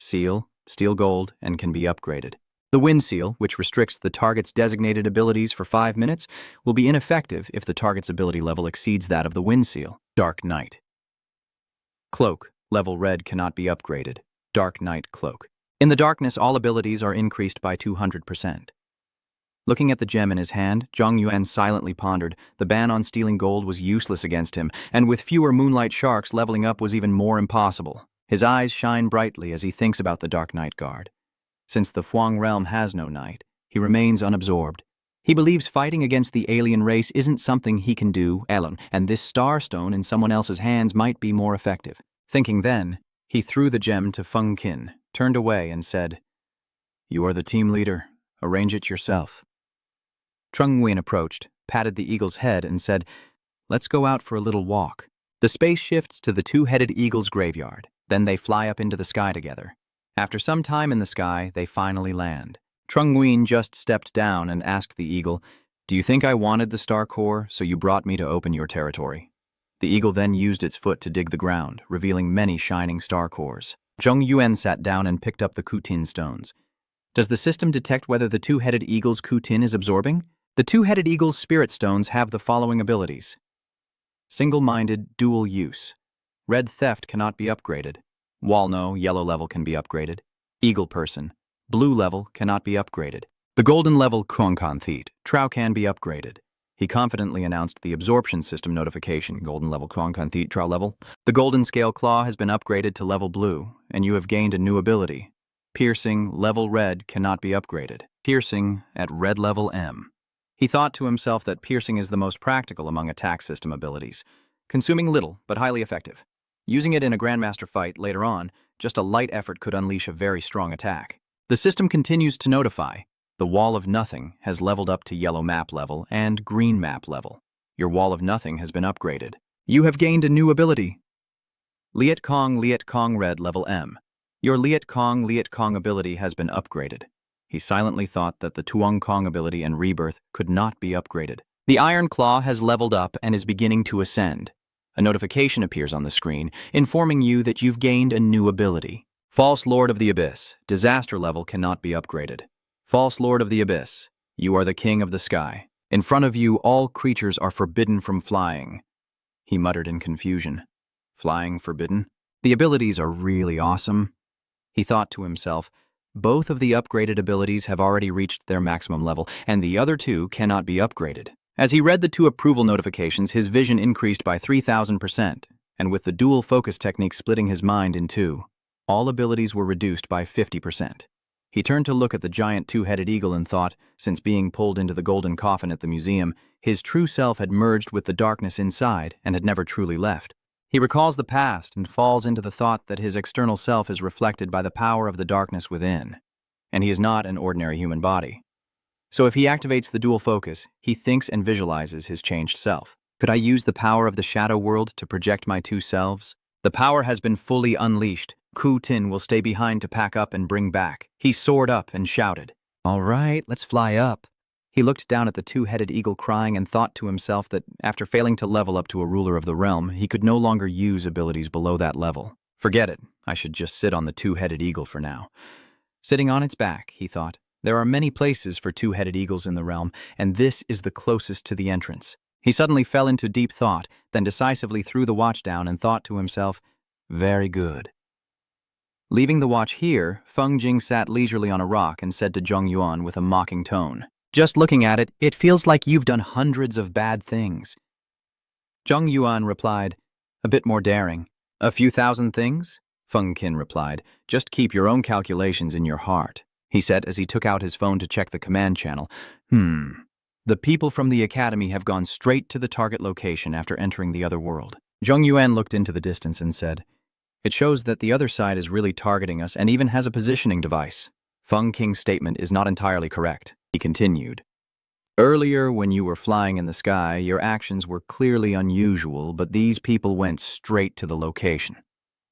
Speaker 1: Seal, Steel Gold, and can be upgraded. The Wind Seal, which restricts the target's designated abilities for 5 minutes, will be ineffective if the target's ability level exceeds that of the Wind Seal. Dark Night. Cloak, level red, cannot be upgraded. Dark Night Cloak. In the darkness, all abilities are increased by 200%. Looking at the gem in his hand, Zhang Yuan silently pondered. The ban on stealing gold was useless against him, and with fewer moonlight sharks, leveling up was even more impossible. His eyes shine brightly as he thinks about the Dark Night Guard. Since the Huang realm has no night, he remains unabsorbed. He believes fighting against the alien race isn't something he can do alone, and this star stone in someone else's hands might be more effective. Thinking then, he threw the gem to Feng Qin, turned away and said, "You are the team leader. Arrange it yourself." Trung Nguyen approached, patted the eagle's head and said, "Let's go out for a little walk." The space shifts to the two-headed eagle's graveyard. Then they fly up into the sky together. After some time in the sky, they finally land. Trung Nguyen just stepped down and asked the eagle, "Do you think I wanted the star core, so you brought me to open your territory?" The eagle then used its foot to dig the ground, revealing many shining star cores. Zhong Yuan sat down and picked up the Kutin stones. Does the system detect whether the two-headed eagle's Kutin is absorbing? The two-headed eagle's spirit stones have the following abilities. Single-minded, dual use. Red theft cannot be upgraded. Walno, yellow level can be upgraded. Eagle person. Blue level cannot be upgraded. The golden level Confronting, Trao can be upgraded. He confidently announced the absorption system notification, golden level Confronting, Trao level. The golden scale claw has been upgraded to level blue, and you have gained a new ability. Piercing, level red, cannot be upgraded. Piercing at red level M. He thought to himself that piercing is the most practical among attack system abilities, consuming little but highly effective. Using it in a Grandmaster fight later on, just a light effort could unleash a very strong attack. The system continues to notify. The Wall of Nothing has leveled up to yellow map level and green map level. Your Wall of Nothing has been upgraded. You have gained a new ability. Liet Kong red level M. Your Liet Kong ability has been upgraded. He silently thought that the Tuong Kong ability and rebirth could not be upgraded. The Iron Claw has leveled up and is beginning to ascend. A notification appears on the screen, informing you that you've gained a new ability. False Lord of the Abyss, disaster level cannot be upgraded. False Lord of the Abyss, you are the king of the sky. In front of you, all creatures are forbidden from flying. He muttered in confusion. Flying forbidden? The abilities are really awesome. He thought to himself, both of the upgraded abilities have already reached their maximum level, and the other two cannot be upgraded. As he read the two approval notifications, his vision increased by 3,000%, and with the dual focus technique splitting his mind in two, all abilities were reduced by 50%. He turned to look at the giant two-headed eagle and thought, since being pulled into the golden coffin at the museum, his true self had merged with the darkness inside and had never truly left. He recalls the past and falls into the thought that his external self is reflected by the power of the darkness within, and he is not an ordinary human body. So if he activates the dual focus, he thinks and visualizes his changed self. Could I use the power of the shadow world to project my two selves? The power has been fully unleashed. Ku Tin will stay behind to pack up and bring back. He soared up and shouted, "All right, let's fly up." He looked down at the two-headed eagle crying and thought to himself that after failing to level up to a ruler of the realm, he could no longer use abilities below that level. Forget it, I should just sit on the two-headed eagle for now. Sitting on its back, he thought, there are many places for two-headed eagles in the realm, and this is the closest to the entrance. He suddenly fell into deep thought, then decisively threw the watch down and thought to himself, very good. Leaving the watch here, Feng Jing sat leisurely on a rock and said to Zhong Yuan with a mocking tone, "Just looking at it, it feels like you've done hundreds of bad things." Zhong Yuan replied, "A bit more daring. A few thousand things?" Feng Qin replied, "Just keep your own calculations in your heart," he said as he took out his phone to check the command channel. The people from the academy have gone straight to the target location after entering the other world. Zhong Yuan looked into the distance and said, "It shows that the other side is really targeting us and even has a positioning device." Feng Qing's statement is not entirely correct. He continued, "Earlier, when you were flying in the sky, your actions were clearly unusual, but these people went straight to the location.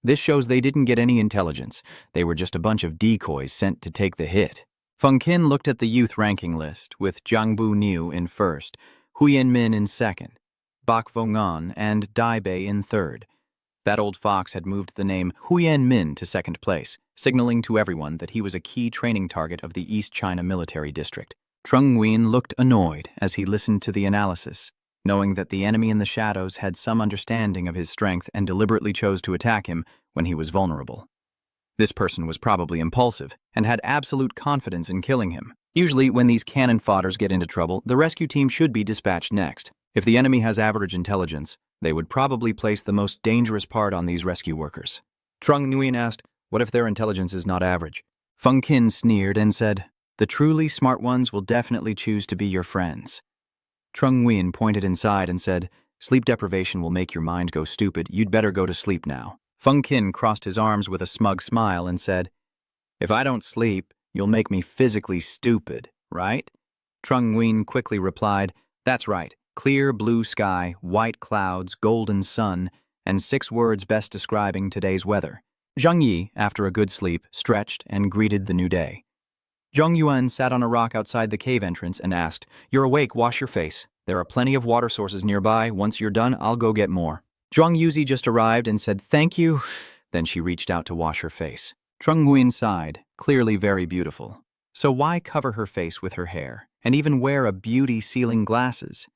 Speaker 1: This shows they didn't get any intelligence. They were just a bunch of decoys sent to take the hit." Feng Qin looked at the youth ranking list, with Jiang Bu Niu in first, Huyan Min in second, Bak Vongan and Dai Bei in third. That old fox had moved the name Huyan Min to second place, signaling to everyone that he was a key training target of the East China Military District. Trung Nguyen looked annoyed as he listened to the analysis, knowing that the enemy in the shadows had some understanding of his strength and deliberately chose to attack him when he was vulnerable. This person was probably impulsive and had absolute confidence in killing him. Usually, when these cannon fodders get into trouble, the rescue team should be dispatched next. If the enemy has average intelligence, they would probably place the most dangerous part on these rescue workers. Trung Nguyen asked, "What if their intelligence is not average?" Feng Qin sneered and said, "The truly smart ones will definitely choose to be your friends." Trung Nguyen pointed inside and said, "Sleep deprivation will make your mind go stupid. You'd better go to sleep now." Feng Qin crossed his arms with a smug smile and said, "If I don't sleep, you'll make me physically stupid, right?" Trung Nguyen quickly replied, "That's right. Clear blue sky, white clouds, golden sun, and 6 words best describing today's weather." Zhang Yi, after a good sleep, stretched and greeted the new day. Zhong Yuan sat on a rock outside the cave entrance and asked, "You're awake, wash your face. There are plenty of water sources nearby. Once you're done, I'll go get more." Zhuang Yuzi just arrived and said, "Thank you." Then she reached out to wash her face. Trung Nguyen sighed, clearly very beautiful. So why cover her face with her hair, and even wear a beauty-sealing glasses?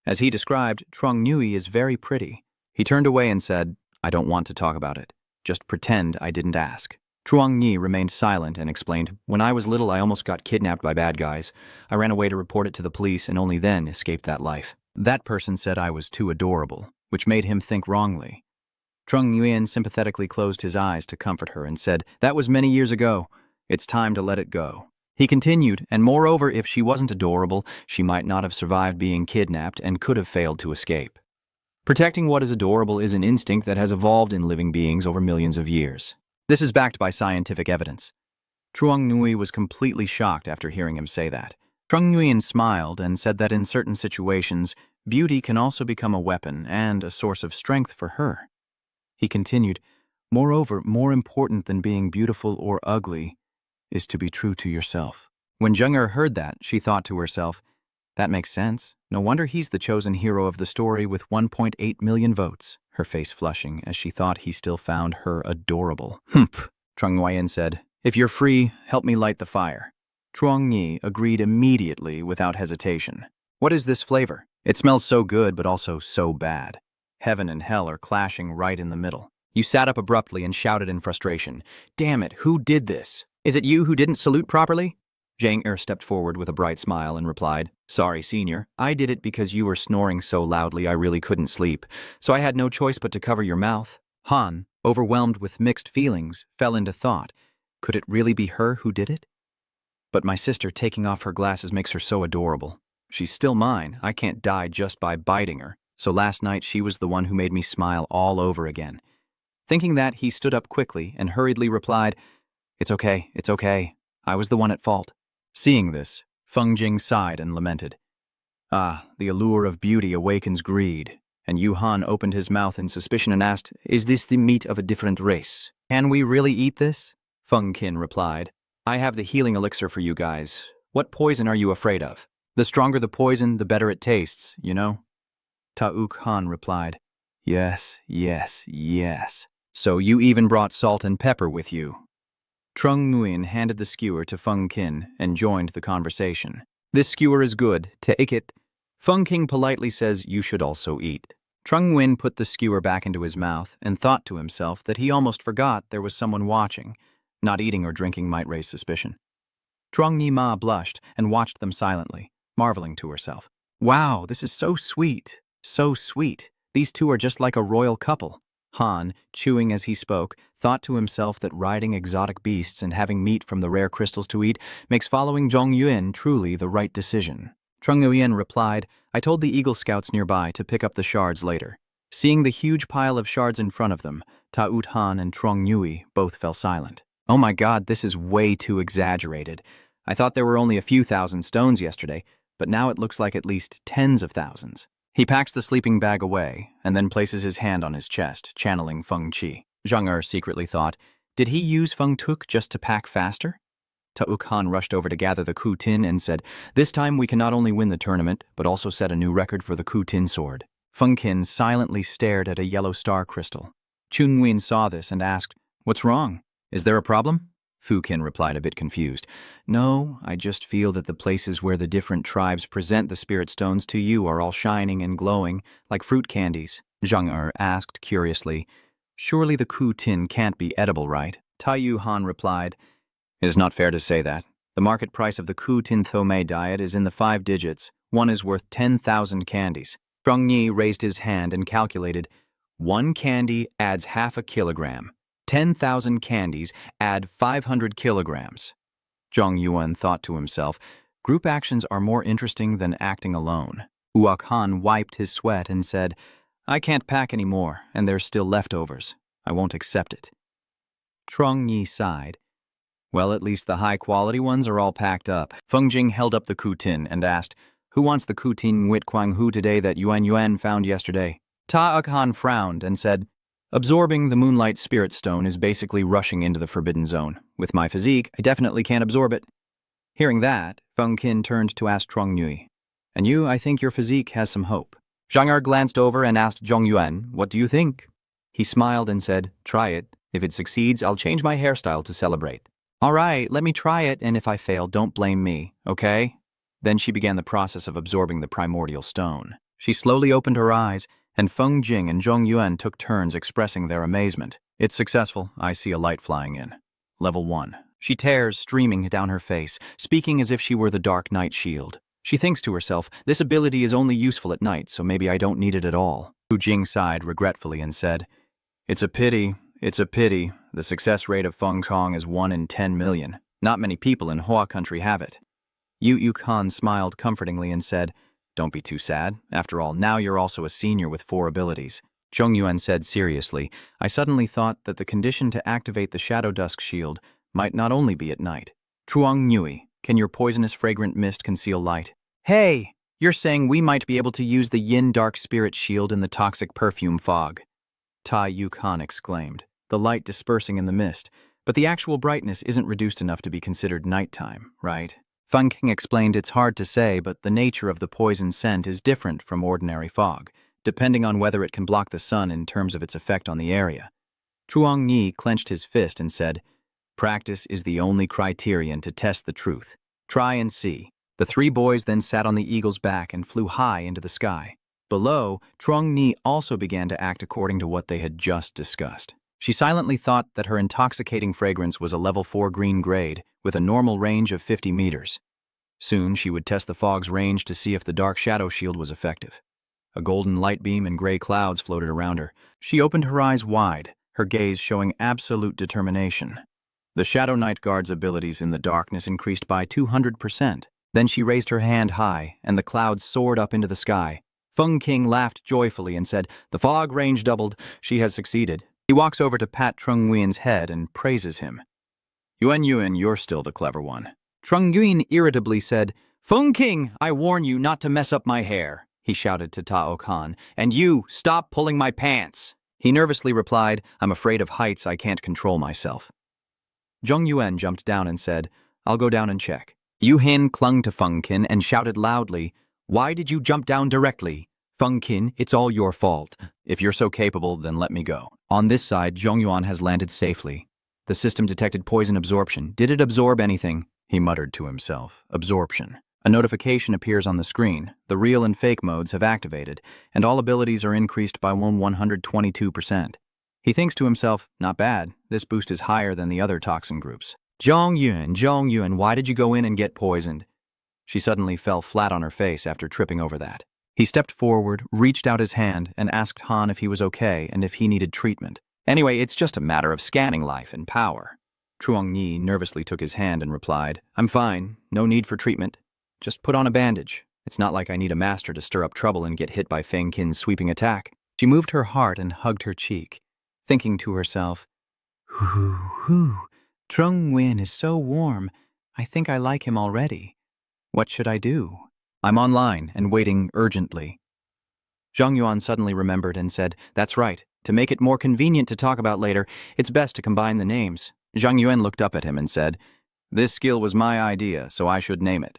Speaker 1: As he described, Trung Nguyen is very pretty. He turned away and said, "I don't want to talk about it. Just pretend I didn't ask." Truong Yi remained silent and explained, "When I was little, I almost got kidnapped by bad guys. I ran away to report it to the police and only then escaped that life. That person said I was too adorable, which made him think wrongly." Trung Nguyen sympathetically closed his eyes to comfort her and said, "That was many years ago. It's time to let it go." He continued, "And moreover, if she wasn't adorable, she might not have survived being kidnapped and could have failed to escape. Protecting what is adorable is an instinct that has evolved in living beings over millions of years. This is backed by scientific evidence." Truong Nguyen was completely shocked after hearing him say that. Trung Nguyen smiled and said that in certain situations, beauty can also become a weapon and a source of strength for her. He continued, "Moreover, more important than being beautiful or ugly is to be true to yourself." When Zheng Er heard that, she thought to herself, "That makes sense. No wonder he's the chosen hero of the story with 1.8 million votes." Her face flushing as she thought he still found her adorable. "Humph," Trung Nguyen said. "If you're free, help me light the fire." Truong Yi agreed immediately without hesitation. "What is this flavor? It smells so good but also so bad. Heaven and hell are clashing right in the middle." You sat up abruptly and shouted in frustration, "Damn it, who did this? Is it you who didn't salute properly?" Zhang Er stepped forward with a bright smile and replied, "Sorry, senior. I did it because you were snoring so loudly I really couldn't sleep, so I had no choice but to cover your mouth." Han, overwhelmed with mixed feelings, fell into thought. Could it really be her who did it? But my sister taking off her glasses makes her so adorable. She's still mine. I can't die just by biting her. So last night she was the one who made me smile all over again. Thinking that, he stood up quickly and hurriedly replied, It's okay. I was the one at fault." Seeing this, Feng Jing sighed and lamented. "Ah, the allure of beauty awakens greed." And Yu Han opened his mouth in suspicion and asked, "Is this the meat of a different race? Can we really eat this?" Feng Qin replied, "I have the healing elixir for you guys. What poison are you afraid of? The stronger the poison, the better it tastes, you know?" Ta'uk Han replied, Yes. "So you even brought salt and pepper with you?" Trung Nguyen handed the skewer to Feng Qin and joined the conversation. "This skewer is good. Take it." Feng Qin politely says, "You should also eat." Trung Nguyen put the skewer back into his mouth and thought to himself that he almost forgot there was someone watching. Not eating or drinking might raise suspicion. Truong Nhi Ma blushed and watched them silently, marveling to herself. "Wow, this is so sweet. So sweet. These two are just like a royal couple." Han, chewing as he spoke, thought to himself that riding exotic beasts and having meat from the rare crystals to eat makes following Zhong Yuan truly the right decision. Trung Nguyen replied, "I told the Eagle Scouts nearby to pick up the shards later." Seeing the huge pile of shards in front of them, Ta'ut Han and Truong Nui both fell silent. "Oh my god, this is way too exaggerated. I thought there were only a few thousand stones yesterday, but now it looks like at least tens of thousands." He packs the sleeping bag away and then places his hand on his chest, channeling Feng Qi. Zhang Er secretly thought, did he use Feng Tuk just to pack faster? Ta'uk Han rushed over to gather the Ku Tin and said, "This time we can not only win the tournament, but also set a new record for the Ku Tin sword." Feng Qin silently stared at a yellow star crystal. Chun Nguyen saw this and asked, "What's wrong? Is there a problem?" Fu Qin replied a bit confused. "No, I just feel that the places where the different tribes present the spirit stones to you are all shining and glowing, like fruit candies." Zhang Er asked curiously, "Surely the Ku Tin can't be edible, right?" Taiyu Han replied, "It is not fair to say that. The market price of the Ku Tin Thome diet is in the 5 digits. One is worth 10,000 candies." Zhong Yi raised his hand and calculated, 1 candy adds half a kilogram. 10,000 candies, add 500 kilograms. Zhang Yuan thought to himself, group actions are more interesting than acting alone. Uok Han wiped his sweat and said, I can't pack any more, and there's still leftovers. I won't accept it. Trong Yi sighed. Well, at least the high-quality ones are all packed up. Feng Jing held up the ku tin and asked, who wants the ku tin wit quang hu today that Yuan Yuan found yesterday? Ta Uk Han frowned and said, absorbing the Moonlight Spirit Stone is basically rushing into the Forbidden Zone. With my physique, I definitely can't absorb it. Hearing that, Feng Qin turned to ask Trong Nui, and you, I think your physique has some hope. Zhang Er glanced over and asked Zhong Yuan, what do you think? He smiled and said, try it. If it succeeds, I'll change my hairstyle to celebrate. All right, let me try it, and if I fail, don't blame me, okay? Then she began the process of absorbing the primordial stone. She slowly opened her eyes, and Feng Jing and Zhong Yuan took turns expressing their amazement. It's successful. I see a light flying in. Level 1. She tears streaming down her face, speaking as if she were the Dark Knight shield. She thinks to herself, this ability is only useful at night, so maybe I don't need it at all. Hu Jing sighed regretfully and said, it's a pity. The success rate of Feng Kong is 1 in 10 million. Not many people in Hoa country have it. Yu Khan smiled comfortingly and said, don't be too sad. After all, now you're also a senior with 4 abilities. Zhong Yuan said seriously, I suddenly thought that the condition to activate the Shadow Dusk shield might not only be at night. Truong Nui, can your poisonous fragrant mist conceal light? Hey, you're saying we might be able to use the Yin Dark Spirit shield in the toxic perfume fog. Tai Yu Khan exclaimed, the light dispersing in the mist, but the actual brightness isn't reduced enough to be considered nighttime, right? Feng King explained it's hard to say, but the nature of the poison scent is different from ordinary fog, depending on whether it can block the sun in terms of its effect on the area. Truong Yi clenched his fist and said, practice is the only criterion to test the truth. Try and see. The 3 boys then sat on the eagle's back and flew high into the sky. Below, Truong Ni also began to act according to what they had just discussed. She silently thought that her intoxicating fragrance was a level 4 green grade with a normal range of 50 meters. Soon she would test the fog's range to see if the dark shadow shield was effective. A golden light beam and gray clouds floated around her. She opened her eyes wide, her gaze showing absolute determination. The Shadow Knight Guard's abilities in the darkness increased by 200%. Then she raised her hand high, and the clouds soared up into the sky. Feng King laughed joyfully and said, the fog range doubled. She has succeeded. He walks over to pat Trung Nguyen's head and praises him. Yuan, you're still the clever one. Trung Nguyen irritably said, Feng King, I warn you not to mess up my hair, he shouted to Tao Khan, and you, stop pulling my pants. He nervously replied, I'm afraid of heights, I can't control myself. Zhong Yuan jumped down and said, I'll go down and check. Yu Hin clung to Feng Qin and shouted loudly, Why did you jump down directly? Feng Qin, it's all your fault. If you're so capable, then let me go. On this side, Zhong Yuan has landed safely. The system detected poison absorption. Did it absorb anything? He muttered to himself. Absorption. A notification appears on the screen. The real and fake modes have activated, and all abilities are increased by 122%. He thinks to himself, not bad. This boost is higher than the other toxin groups. Zhong Yuan, why did you go in and get poisoned? She suddenly fell flat on her face after tripping over that. He stepped forward, reached out his hand, and asked Han if he was okay and if he needed treatment. Anyway, it's just a matter of scanning life and power. Truong Yi nervously took his hand and replied, I'm fine. No need for treatment. Just put on a bandage. It's not like I need a master to stir up trouble and get hit by Feng Qin's sweeping attack. She moved her heart and hugged her cheek, thinking to herself, Trung Nguyen is so warm. I think I like him already. What should I do? I'm online and waiting urgently. Zhang Yuan suddenly remembered and said, That's right. To make it more convenient to talk about later, it's best to combine the names. Zhang Yuan looked up at him and said, This skill was my idea, so I should name it.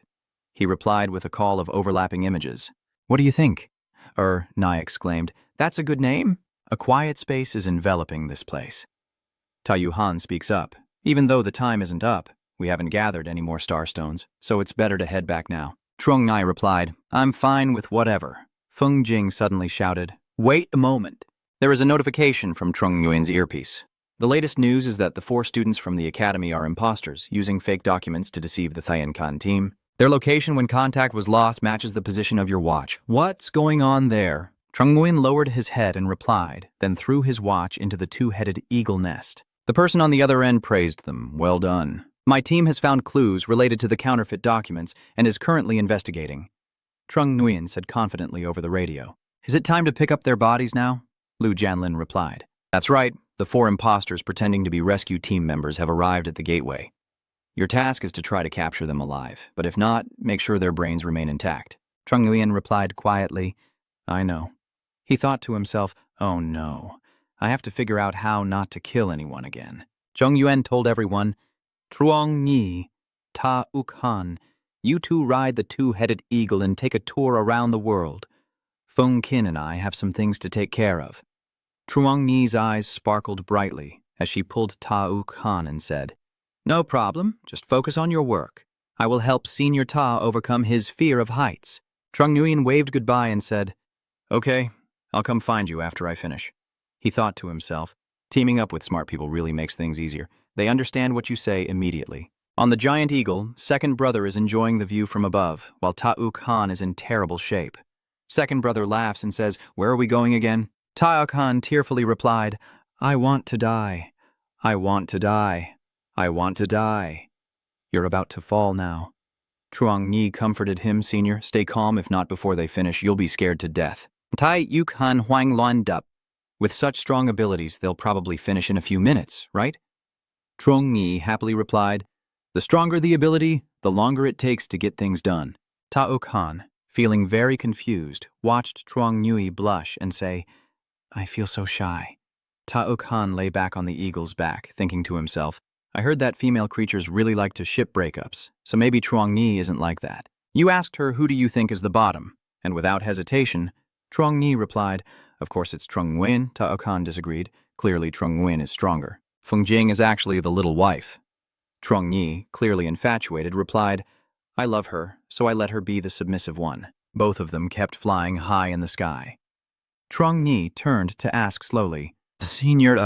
Speaker 1: He replied with a call of overlapping images. What do you think? Nai exclaimed, That's a good name? A quiet space is enveloping this place. Taiyu Han speaks up. Even though the time isn't up, we haven't gathered any more starstones, so it's better to head back now. Truong Nai replied, I'm fine with whatever. Feng Jing suddenly shouted, Wait a moment. There is a notification from Trung Nguyen's earpiece. The latest news is that the 4 students from the academy are imposters, using fake documents to deceive the Thayan Khan team. Their location when contact was lost matches the position of your watch. What's going on there? Trung Nguyen lowered his head and replied, then threw his watch into the 2-headed eagle nest. The person on the other end praised them. Well done. My team has found clues related to the counterfeit documents and is currently investigating. Trung Nguyen said confidently over the radio. Is it time to pick up their bodies now? Lu Jianlin replied. That's right. The 4 imposters pretending to be rescue team members have arrived at the gateway. Your task is to try to capture them alive, but if not, make sure their brains remain intact. Trung Nguyen replied quietly, I know. He thought to himself, oh no, I have to figure out how not to kill anyone again. Zhong Yuan told everyone, Truong Nhi, Ta Uk Han, you two ride the 2-headed eagle and take a tour around the world. Feng Qin and I have some things to take care of. Truong Nhi's eyes sparkled brightly as she pulled Ta Uk Han and said, No problem, just focus on your work. I will help Senior Ta overcome his fear of heights. Trung Nguyen waved goodbye and said, Okay, I'll come find you after I finish. He thought to himself, teaming up with smart people really makes things easier. They understand what you say immediately. On the giant eagle, second brother is enjoying the view from above, while Ta Uk Han is in terrible shape. Second brother laughs and says, Where are we going again? Ta Uk Han tearfully replied, I want to die. I want to die. I want to die. You're about to fall now. Truong Nhi comforted him, Senior. Stay calm, if not before they finish, you'll be scared to death. Tai Uk Han Huang Luan Dup. With such strong abilities, they'll probably finish in a few minutes, right? Truong Nhi happily replied, The stronger the ability, the longer it takes to get things done. Ta Uk Han, feeling very confused, watched Truong Nhi blush and say, I feel so shy. Ta Uk Han lay back on the eagle's back, thinking to himself, I heard that female creatures really like to ship breakups, so maybe Truong Nhi isn't like that. You asked her, who do you think is the bottom? And without hesitation, Truong Nhi replied, Of course it's Trung Nguyen. Ta Uk Han disagreed. Clearly Trung Nguyen is stronger. Feng Jing is actually the little wife. Truong Nhi, clearly infatuated, replied, I love her, so I let her be the submissive one. Both of them kept flying high in the sky. Truong Nhi turned to ask slowly, Senior,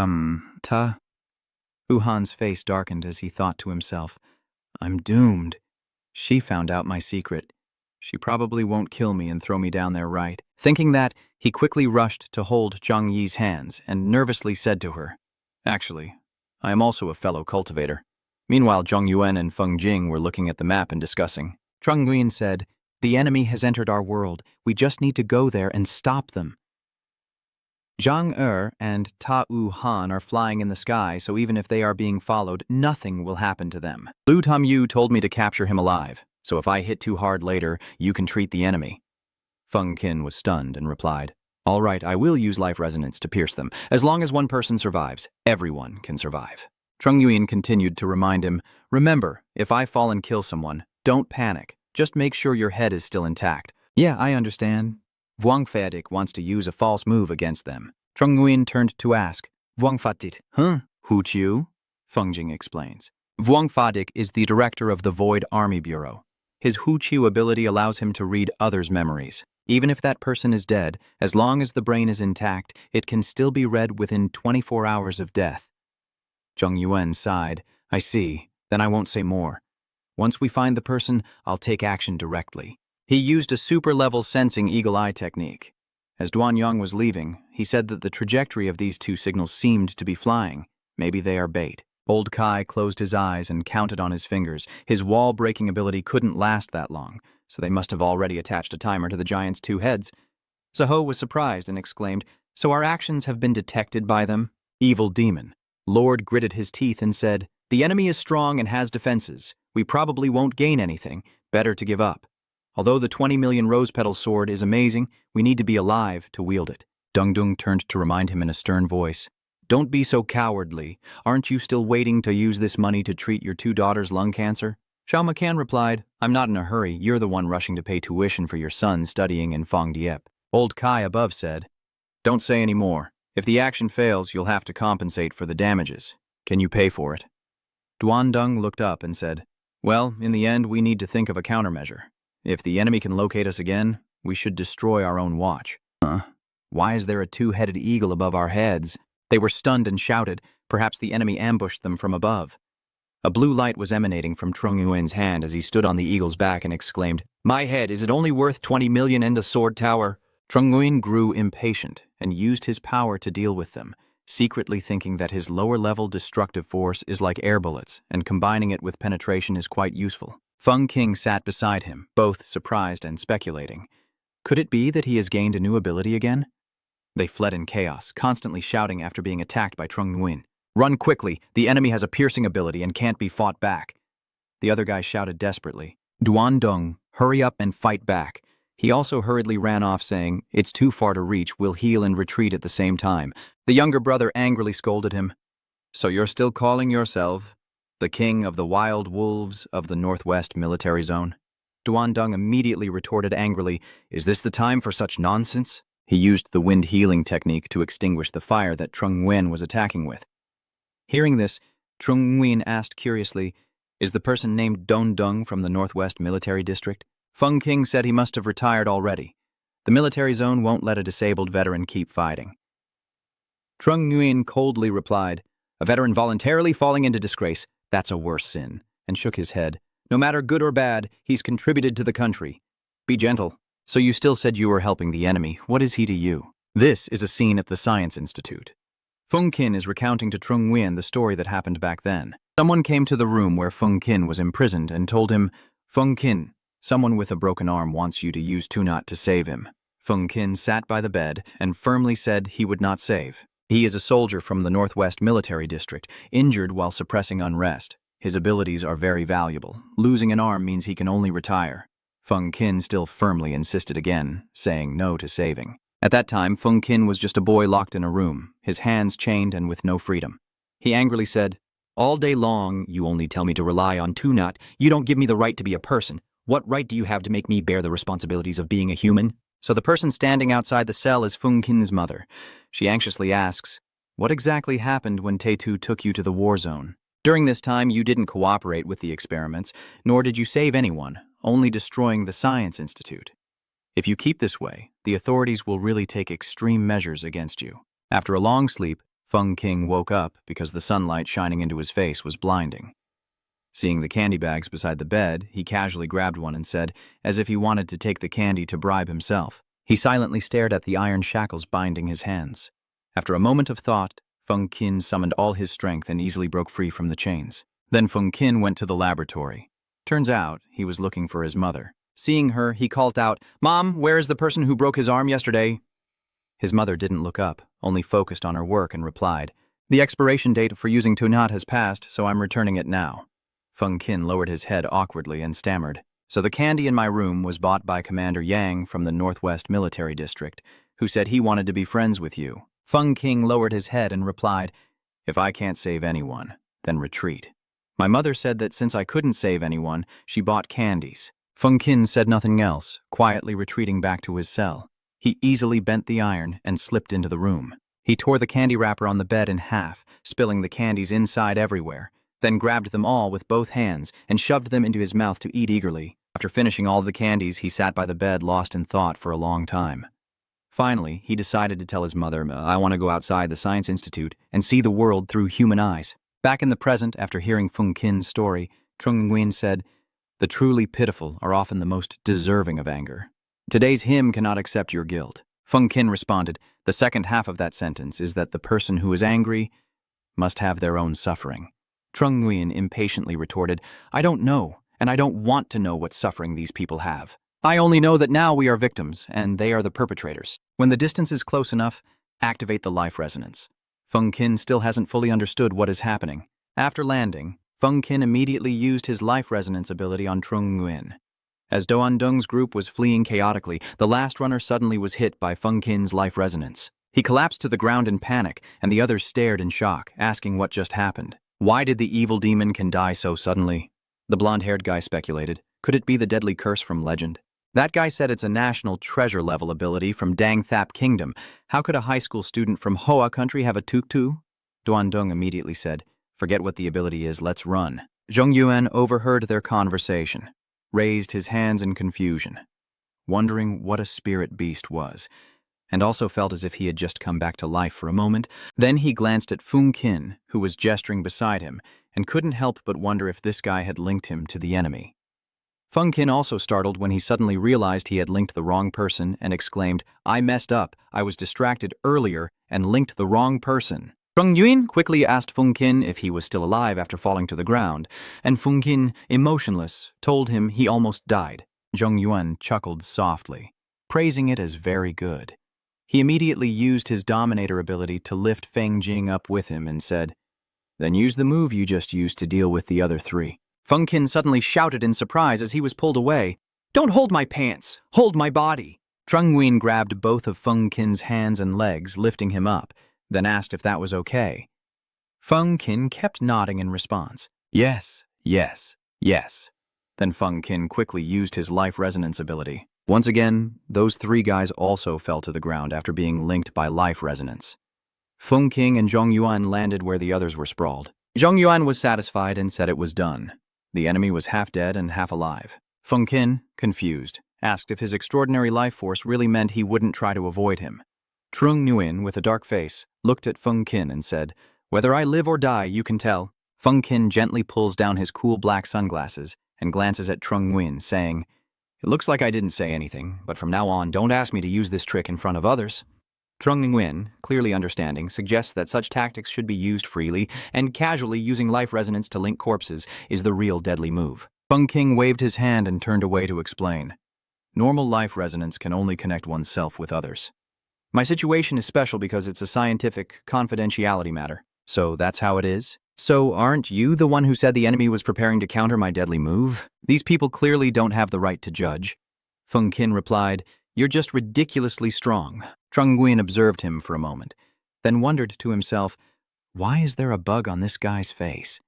Speaker 1: Ta? Uhan's face darkened as he thought to himself, I'm doomed. She found out my secret. She probably won't kill me and throw me down there, right? Thinking that, he quickly rushed to hold Zhang Yi's hands and nervously said to her, Actually, I am also a fellow cultivator. Meanwhile, Zhong Yuan and Feng Jing were looking at the map and discussing. Trung Nguyen said, The enemy has entered our world. We just need to go there and stop them. Zhang and Ta U Han are flying in the sky, so even if they are being followed, nothing will happen to them. Lu Tam Yu told me to capture him alive, so if I hit too hard later, you can treat the enemy. Feng Qin was stunned and replied, All right, I will use life resonance to pierce them. As long as one person survives, everyone can survive. Trung Nguyen continued to remind him, Remember, if I fall and kill someone, don't panic. Just make sure your head is still intact. Yeah, I understand. Vuong Phadik wants to use a false move against them. Trung Nguyen turned to ask, Vuong Phadik, huh? Hu Chiu? Feng Jing explains. Vuong Phadik is the director of the Void Army Bureau. His Hu Chiu ability allows him to read others' memories. Even if that person is dead, as long as the brain is intact, it can still be read within 24 hours of death. Zhong Yuan sighed. I see. Then I won't say more. Once we find the person, I'll take action directly. He used a super-level sensing eagle eye technique. As Duan Yang was leaving, he said that the trajectory of these two signals seemed to be flying. Maybe they are bait. Old Kai closed his eyes and counted on his fingers. His wall-breaking ability couldn't last that long, so they must have already attached a timer to the giant's 2 heads. Zaho was surprised and exclaimed, So our actions have been detected by them? Evil demon. Lord gritted his teeth and said, The enemy is strong and has defenses. We probably won't gain anything. Better to give up. Although the 20 million rose petal sword is amazing, we need to be alive to wield it. Dung Dung turned to remind him in a stern voice. Don't be so cowardly. Aren't you still waiting to use this money to treat your 2 daughters' lung cancer? Xiao Makan replied, I'm not in a hurry. You're the one rushing to pay tuition for your son studying in Fang Diep. Old Kai above said, Don't say any more. If the action fails, you'll have to compensate for the damages. Can you pay for it? Duan Dung looked up and said, Well, in the end, we need to think of a countermeasure. If the enemy can locate us again, we should destroy our own watch. Why is there a 2-headed eagle above our heads? They were stunned and shouted. Perhaps the enemy ambushed them from above. A blue light was emanating from Trung Nguyen's hand as he stood on the eagle's back and exclaimed, My head, is it only worth 20 million and a sword tower? Trung Nguyen grew impatient and used his power to deal with them. secretly thinking that his lower-level destructive force is like air bullets, and combining it with penetration is quite useful. Feng Qing sat beside him, both surprised and speculating. Could it be that he has gained a new ability again? They fled in chaos, constantly shouting after being attacked by Trung Nguyen. "Run quickly! The enemy has a piercing ability and can't be fought back." The other guy shouted desperately, "Duan Dong, hurry up and fight back." He also hurriedly ran off saying, "It's too far to reach, we'll heal and retreat at the same time." The younger brother angrily scolded him. "So you're still calling yourself the king of the wild wolves of the Northwest Military Zone?" Duan Dong immediately retorted angrily, "Is this the time for such nonsense?" He used the wind healing technique to extinguish the fire that Trung Nguyen was attacking with. Hearing this, Trung Nguyen asked curiously, "Is the person named Don Dung from the Northwest Military District?" Feng Qing said he must have retired already. The military zone won't let a disabled veteran keep fighting. Trung Nguyen coldly replied, "A veteran voluntarily falling into disgrace, that's a worse sin," and shook his head. "No matter good or bad, he's contributed to the country. Be gentle." "So you still said you were helping the enemy. What is he to you?" This is a scene at the Science Institute. Feng Qin is recounting to Trung Nguyen the story that happened back then. Someone came to the room where Feng Qin was imprisoned and told him, "Feng Qin, someone with a broken arm wants you to use Tunat to save him." Feng Qin sat by the bed and firmly said he would not save. He is a soldier from the Northwest Military District, injured while suppressing unrest. His abilities are very valuable. Losing an arm means he can only retire. Feng Qin still firmly insisted again, saying no to saving. At that time, Feng Qin was just a boy locked in a room, his hands chained and with no freedom. He angrily said, "All day long, you only tell me to rely on Tunat. You don't give me the right to be a person. What right do you have to make me bear the responsibilities of being a human?" So the person standing outside the cell is Feng Qin's mother. She anxiously asks, "What exactly happened when Taetu took you to the war zone? During this time, you didn't cooperate with the experiments, nor did you save anyone, only destroying the Science Institute. If you keep this way, the authorities will really take extreme measures against you." After a long sleep, Feng Qing woke up because the sunlight shining into his face was blinding. Seeing the candy bags beside the bed, he casually grabbed one and said, as if he wanted to take the candy to bribe himself. He silently stared at the iron shackles binding his hands. After a moment of thought, Feng Qin summoned all his strength and easily broke free from the chains. Then Feng Qin went to the laboratory. Turns out, he was looking for his mother. Seeing her, he called out, "Mom, where is the person who broke his arm yesterday?" His mother didn't look up, only focused on her work and replied, "The expiration date for using Tunat has passed, so I'm returning it now." Feng Qin lowered his head awkwardly and stammered, "So the candy in my room was bought by Commander Yang from the Northwest Military District, who said he wanted to be friends with you." Feng Qing lowered his head and replied, "If I can't save anyone, then retreat. My mother said that since I couldn't save anyone, she bought candies." Feng Qin said nothing else, quietly retreating back to his cell. He easily bent the iron and slipped into the room. He tore the candy wrapper on the bed in half, spilling the candies inside everywhere, then grabbed them all with both hands and shoved them into his mouth to eat eagerly. After finishing all the candies, he sat by the bed lost in thought for a long time. Finally, he decided to tell his mother, "I want to go outside the Science Institute and see the world through human eyes." Back in the present, after hearing Feng Qin's story, Trung Nguyen said, "The truly pitiful are often the most deserving of anger. Today's hymn cannot accept your guilt." Feng Qin responded, "The second half of that sentence is that the person who is angry must have their own suffering." Trung Nguyen impatiently retorted, "I don't know, and I don't want to know what suffering these people have. I only know that now we are victims, and they are the perpetrators. When the distance is close enough, activate the life resonance." Feng Qin still hasn't fully understood what is happening. After landing, Feng Qin immediately used his life resonance ability on Trung Nguyen. As Doan Dung's group was fleeing chaotically, the last runner suddenly was hit by Feng Qin's life resonance. He collapsed to the ground in panic, and the others stared in shock, asking what just happened. Why did the evil demon can die so suddenly? The blonde-haired guy speculated. Could it be the deadly curse from legend? That guy said it's a national treasure-level ability from Dang Thap Kingdom. How could a high school student from Hoa country have a tuk-tuk? Duan Dung immediately said, "Forget what the ability is, let's run." Zhong Yuan overheard their conversation, raised his hands in confusion, wondering what a spirit beast was, and also felt as if he had just come back to life for a moment. Then he glanced at Feng Qin, who was gesturing beside him, and couldn't help but wonder if this guy had linked him to the enemy. Feng Qin also startled when he suddenly realized he had linked the wrong person and exclaimed, "I messed up. I was distracted earlier and linked the wrong person." Zheng Yuan quickly asked Feng Qin if he was still alive after falling to the ground, and Feng Qin, emotionless, told him he almost died. Zheng Yuan chuckled softly, praising it as very good. He immediately used his dominator ability to lift Feng Jing up with him and said, "Then use the move you just used to deal with the other three." Feng Qin suddenly shouted in surprise as he was pulled away, "Don't hold my pants! Hold my body!" Zheng Yuan grabbed both of Feng Qin's hands and legs, lifting him up, then asked if that was okay. Feng Qin kept nodding in response. Yes, yes, yes. Then Feng Qin quickly used his life resonance ability. Once again, those three guys also fell to the ground after being linked by life resonance. Feng Qin and Zheng Yuan landed where the others were sprawled. Zheng Yuan was satisfied and said it was done. The enemy was half dead and half alive. Feng Qin, confused, asked if his extraordinary life force really meant he wouldn't try to avoid him. Trung Nguyen, with a dark face, looked at Feng Qin and said, "Whether I live or die, you can tell." Feng Qin gently pulls down his cool black sunglasses and glances at Trung Nguyen, saying, "It looks like I didn't say anything, but from now on, don't ask me to use this trick in front of others." Trung Nguyen, clearly understanding, suggests that such tactics should be used freely, and casually using life resonance to link corpses is the real deadly move. Feng Qin waved his hand and turned away to explain. Normal life resonance can only connect oneself with others. My situation is special because it's a scientific confidentiality matter. So that's how it is? So aren't you the one who said the enemy was preparing to counter my deadly move? These people clearly don't have the right to judge. Feng Qin replied, "You're just ridiculously strong." Trung Nguyen observed him for a moment, then wondered to himself, why is there a bug on this guy's face?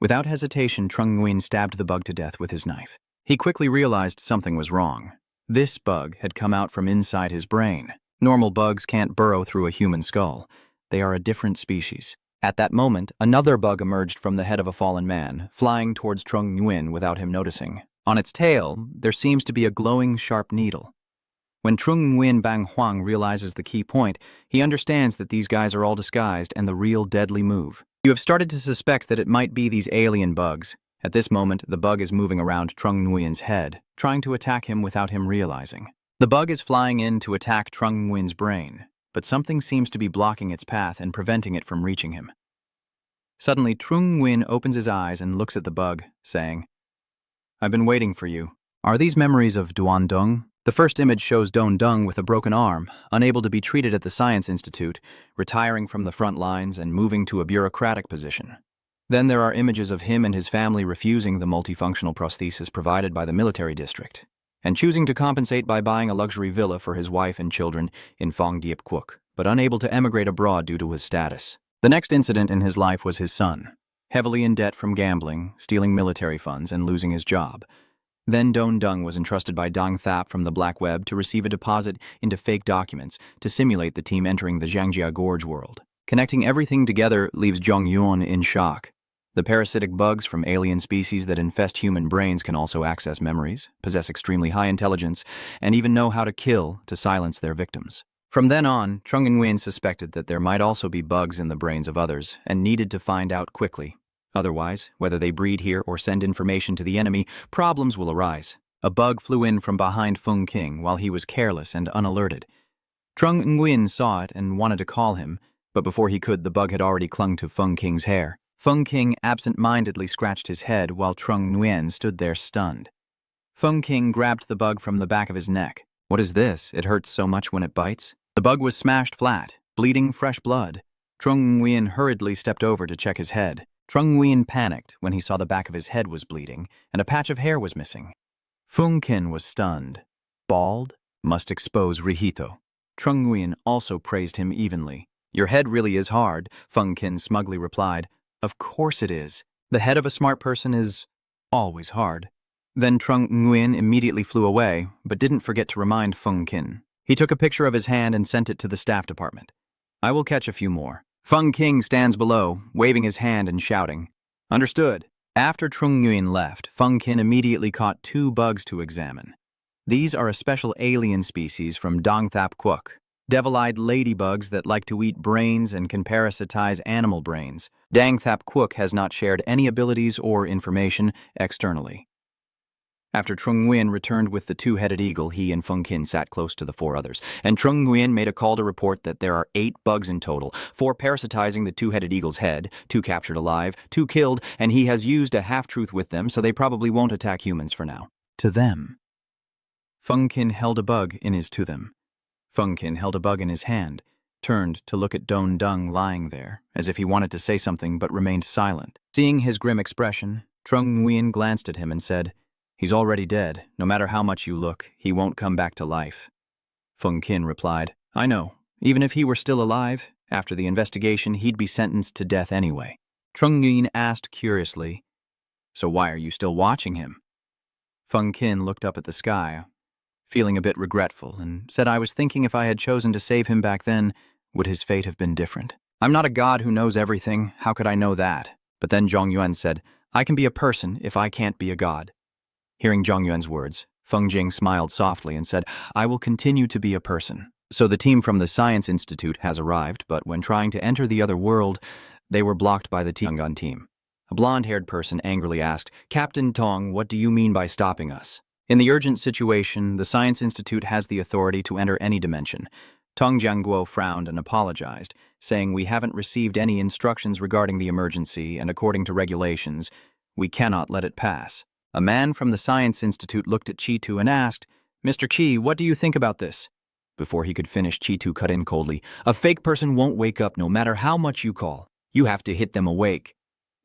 Speaker 1: Without hesitation, Trung Nguyen stabbed the bug to death with his knife. He quickly realized something was wrong. This bug had come out from inside his brain. Normal bugs can't burrow through a human skull. They are a different species. At that moment, another bug emerged from the head of a fallen man, flying towards Trung Nguyen without him noticing. On its tail, there seems to be a glowing, sharp needle. When Trung Nguyen Bang Huang realizes the key point, he understands that these guys are all disguised and the real deadly move. You have started to suspect that it might be these alien bugs. At this moment, the bug is moving around Trung Nguyen's head, trying to attack him without him realizing. The bug is flying in to attack Trung Nguyen's brain, but something seems to be blocking its path and preventing it from reaching him. Suddenly, Trung Nguyen opens his eyes and looks at the bug, saying, "I've been waiting for you." Are these memories of Duan Dong? The first image shows Don Dung with a broken arm, unable to be treated at the Science Institute, retiring from the front lines and moving to a bureaucratic position. Then there are images of him and his family refusing the multifunctional prosthesis provided by the military district, and choosing to compensate by buying a luxury villa for his wife and children in Phong Diep Quoc, but unable to emigrate abroad due to his status. The next incident in his life was his son, heavily in debt from gambling, stealing military funds, and losing his job. Then Don Dung was entrusted by Dong Thap from the Black Web to receive a deposit into fake documents to simulate the team entering the Zhangjia Gorge world. Connecting everything together leaves Zheng Yuan in shock. The parasitic bugs from alien species that infest human brains can also access memories, possess extremely high intelligence, and even know how to kill to silence their victims. From then on, Trung Nguyen suspected that there might also be bugs in the brains of others and needed to find out quickly. Otherwise, whether they breed here or send information to the enemy, problems will arise. A bug flew in from behind Feng Qin while he was careless and unalerted. Trung Nguyen saw it and wanted to call him, but before he could, the bug had already clung to Feng Qin's hair. Feng Qin absent-mindedly scratched his head while Trung Nguyen stood there stunned. Feng Qin grabbed the bug from the back of his neck. "What is this? It hurts so much when it bites?" The bug was smashed flat, bleeding fresh blood. Trung Nguyen hurriedly stepped over to check his head. Trung Nguyen panicked when he saw the back of his head was bleeding and a patch of hair was missing. Feng Qin was stunned. Bald? Must expose Rihito. Trung Nguyen also praised him evenly. "Your head really is hard," Feng Qin smugly replied. "Of course it is. The head of a smart person is always hard." Then Trung Nguyen immediately flew away, but didn't forget to remind Feng Qin. He took a picture of his hand and sent it to the staff department. "I will catch a few more." Feng Qin stands below, waving his hand and shouting, "Understood." After Trung Nguyen left, Feng Qin immediately caught 2 bugs to examine. These are a special alien species from Dong Thap Quoc, devil-eyed ladybugs that like to eat brains and can parasitize animal brains. Dang Thap Quoc has not shared any abilities or information externally. After Trung Nguyen returned with the two-headed eagle, he and Feng Qin sat close to the four others, and Trung Nguyen made a call to report that there are 8 bugs in total, 4 parasitizing the two-headed eagle's head, 2 captured alive, 2 killed, and he has used a half-truth with them, so they probably won't attack humans for now. To them. Feng Qin held a bug in his to them. Feng Qin held a bug in his hand, turned to look at Don Dung lying there, as if he wanted to say something but remained silent. Seeing his grim expression, Trung Nguyen glanced at him and said, "He's already dead. No matter how much you look, he won't come back to life." Feng Qin replied, "I know. Even if he were still alive, after the investigation, he'd be sentenced to death anyway." Trung Nguyen asked curiously, "So why are you still watching him?" Feng Qin looked up at the sky, feeling a bit regretful, and said, "I was thinking if I had chosen to save him back then, would his fate have been different? I'm not a god who knows everything. How could I know that?" But then Zhong Yuan said, "I can be a person if I can't be a god." Hearing Zhong Yuan's words, Feng Jing smiled softly and said, "I will continue to be a person." So the team from the Science Institute has arrived, but when trying to enter the other world, they were blocked by the Tiangong team. A blonde-haired person angrily asked, "Captain Tong, what do you mean by stopping us?" In the urgent situation, the Science Institute has the authority to enter any dimension. Tong Jiangguo frowned and apologized, saying, "We haven't received any instructions regarding the emergency, and according to regulations, we cannot let it pass." A man from the Science Institute looked at Chi-Tu and asked, "Mr. Chi, what do you think about this?" Before he could finish, Chi-Tu cut in coldly, "A fake person won't wake up no matter how much you call. You have to hit them awake."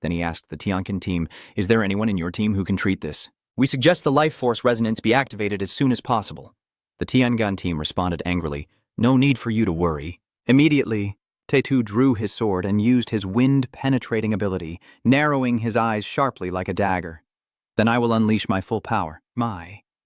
Speaker 1: Then he asked the Tiankin team, "Is there anyone in your team who can treat this? We suggest the life force resonance be activated as soon as possible." The Tiangan team responded angrily, "No need for you to worry." Immediately, Taitu drew his sword and used his wind-penetrating ability, narrowing his eyes sharply like a dagger. "Then I will unleash my full power."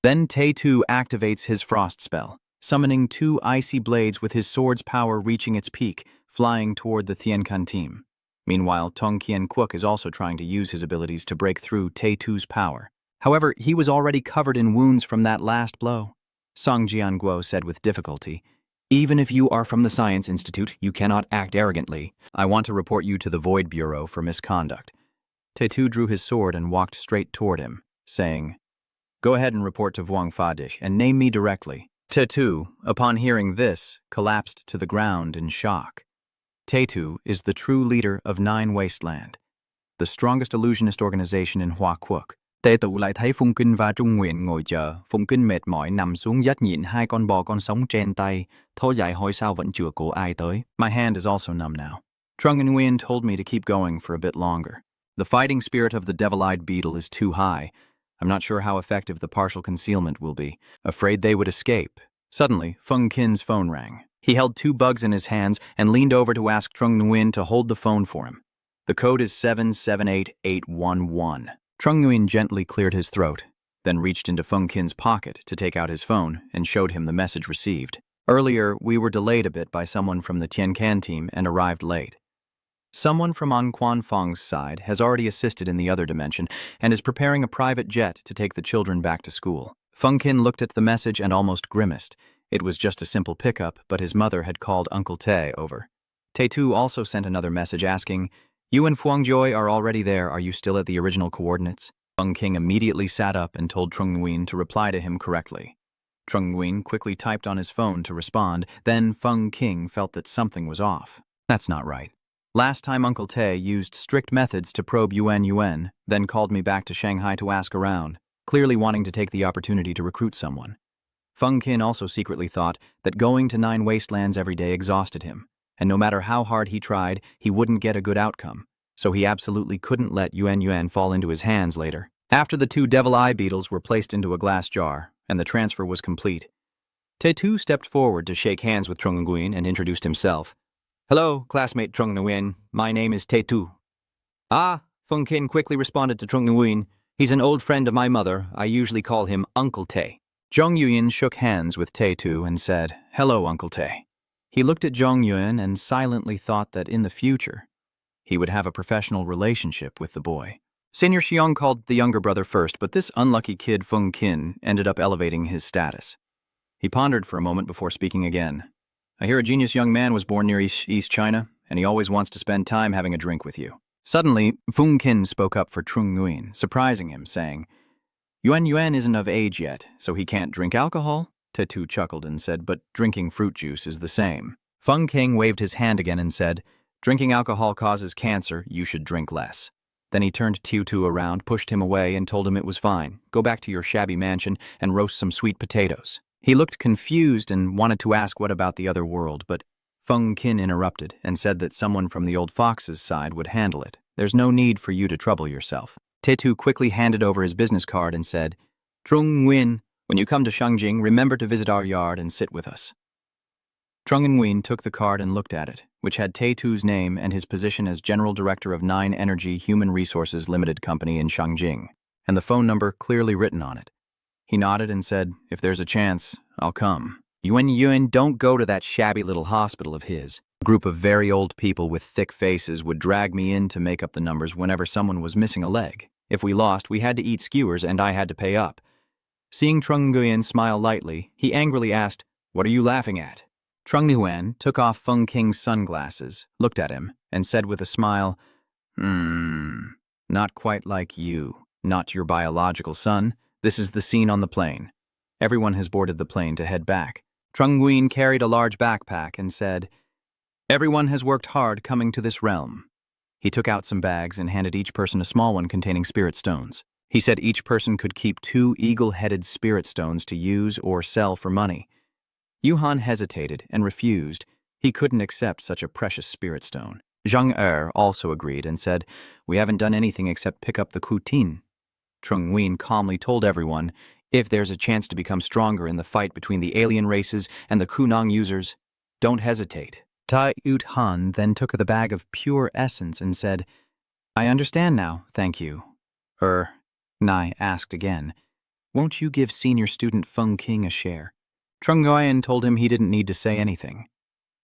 Speaker 1: Then Taitu activates his frost spell, summoning 2 icy blades with his sword's power reaching its peak, flying toward the Tiankan team. Meanwhile, Tong Qian Kwok is also trying to use his abilities to break through Taitu's power. However, he was already covered in wounds from that last blow. Song Jianguo said with difficulty, "Even if you are from the Science Institute, you cannot act arrogantly. I want to report you to the Void Bureau for misconduct." Taitu drew his sword and walked straight toward him, saying, "Go ahead and report to Vuong Fadich and name me directly." Taitu, upon hearing this, collapsed to the ground in shock. Taitu is the true leader of 9 Wasteland, the strongest illusionist organization in Hoa Quốc. Taitu lại thấy Phong Kinh và Trung Nguyện ngồi chờ. Phong Kinh mệt mỏi nằm xuống dắt nhịn 2 con bò con sống trên tay. Thôi dạy hỏi sao vẫn chưa có ai tới. My hand is also numb now. Trung Nguyen told me to keep going for a bit longer. The fighting spirit of the devil-eyed beetle is too high. I'm not sure how effective the partial concealment will be. Afraid they would escape. Suddenly, Feng Qin's phone rang. He held 2 bugs in his hands and leaned over to ask Trung Nguyen to hold the phone for him. The code is 778811. Trung Nguyen gently cleared his throat, then reached into Feng Qin's pocket to take out his phone and showed him the message received. Earlier, we were delayed a bit by someone from the Tiancan team and arrived late. Someone from An Quan Fong's side has already assisted in the other dimension and is preparing a private jet to take the children back to school. Feng Qin looked at the message and almost grimaced. It was just a simple pickup, but his mother had called Uncle Tae over. Taitu also sent another message asking, "You and Phuong Joy are already there. Are you still at the original coordinates?" Feng Qin immediately sat up and told Trung Nguyen to reply to him correctly. Trung Nguyen quickly typed on his phone to respond, then Feng Qin felt that something was off. That's not right. Last time Uncle Tae used strict methods to probe Yuan, then called me back to Shanghai to ask around, clearly wanting to take the opportunity to recruit someone. Feng Qin also secretly thought that going to 9 Wastelands every day exhausted him, and no matter how hard he tried, he wouldn't get a good outcome, so he absolutely couldn't let Yuan fall into his hands later. After the 2 devil eye beetles were placed into a glass jar, and the transfer was complete, Taitu stepped forward to shake hands with Trung Nguyen and introduced himself. "Hello, classmate Trung Nguyen. My name is Taitu." "Ah," Feng Qin quickly responded to Trung Nguyen. "He's an old friend of my mother. I usually call him Uncle Tae." Zhong Yuan shook hands with Taitu and said, "Hello, Uncle Tae." He looked at Zhong Yuan and silently thought that in the future, he would have a professional relationship with the boy. Senior Xiong called the younger brother first, but this unlucky kid Feng Qin ended up elevating his status. He pondered for a moment before speaking again. "I hear a genius young man was born near East China, and he always wants to spend time having a drink with you." Suddenly, Feng Qin spoke up for Trung Nguyen, surprising him, saying, Yuan Yuan isn't of age yet, so he can't drink alcohol? Tetu chuckled and said, but drinking fruit juice is the same. Feng King waved his hand again and said, drinking alcohol causes cancer, you should drink less. Then he turned Tetu around, pushed him away, and told him it was fine. Go back to your shabby mansion and roast some sweet potatoes. He looked confused and wanted to ask what about the other world, but Feng Kin interrupted and said that someone from the old fox's side would handle it. There's no need for you to trouble yourself. Tetu quickly handed over his business card and said, Trung Nguyen, when you come to Shangjing, remember to visit our yard and sit with us. Trung Nguyen took the card and looked at it, which had Tetu's name and his position as General Director of 9 Energy Human Resources Limited Company in Shangjing, and the phone number clearly written on it. He nodded and said, if there's a chance, I'll come. Yuan Yuan, don't go to that shabby little hospital of his. A group of very old people with thick faces would drag me in to make up the numbers whenever someone was missing a leg. If we lost, we had to eat skewers and I had to pay up. Seeing Trung Nguyen smile lightly, he angrily asked, what are you laughing at? Trung Nguyen took off Feng King's sunglasses, looked at him, and said with a smile, not quite like you, not your biological son. This is the scene on the plane. Everyone has boarded the plane to head back. Trung Nguyen carried a large backpack and said, everyone has worked hard coming to this realm. He took out some bags and handed each person a small one containing spirit stones. He said each person could keep 2 eagle-headed spirit stones to use or sell for money. Yuhan hesitated and refused. He couldn't accept such a precious spirit stone. Zhang Er also agreed and said, we haven't done anything except pick up the Kutin. Trung Nguyen calmly told everyone, if there's a chance to become stronger in the fight between the alien races and the Kunong users, don't hesitate. Tai Ut Han then took the bag of pure essence and said, I understand now, thank you. Nai asked again, won't you give senior student Feng King a share? Trung Nguyen told him he didn't need to say anything.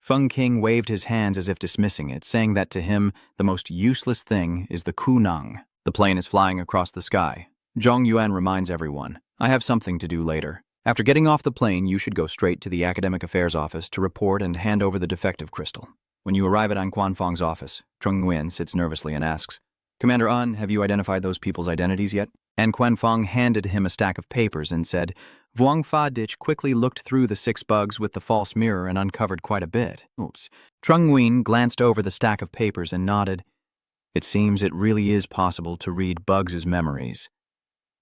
Speaker 1: Feng King waved his hands as if dismissing it, saying that to him, the most useless thing is the Kunong. The plane is flying across the sky. Zhong Yuan reminds everyone, I have something to do later. After getting off the plane, you should go straight to the Academic Affairs office to report and hand over the defective crystal. When you arrive at An Quanfong's office, Trung Nguyen sits nervously and asks, Commander An, have you identified those people's identities yet? An Quanfong handed him a stack of papers and said, Vuong Fa Dich quickly looked through the 6 bugs with the false mirror and uncovered quite a bit. Trung Nguyen glanced over the stack of papers and nodded. It seems it really is possible to read Bugs' memories.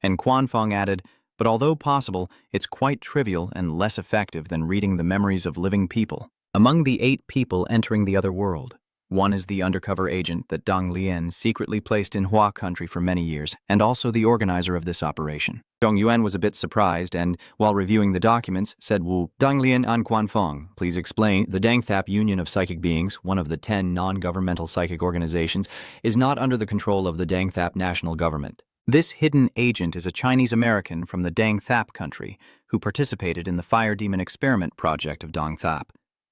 Speaker 1: And Quanfong added, but although possible, it's quite trivial and less effective than reading the memories of living people. Among the 8 people entering the other world, one is the undercover agent that Dang Lian secretly placed in Hua country for many years, and also the organizer of this operation. Zhong Yuan was a bit surprised and, while reviewing the documents, said, Wu, Dang Lian An Quanfong, please explain. The Dangthap Union of Psychic Beings, one of the 10 non-governmental psychic organizations, is not under the control of the Dangthap national government. This hidden agent is a Chinese-American from the Dangthap country who participated in the Fire Demon Experiment project of Dangthap.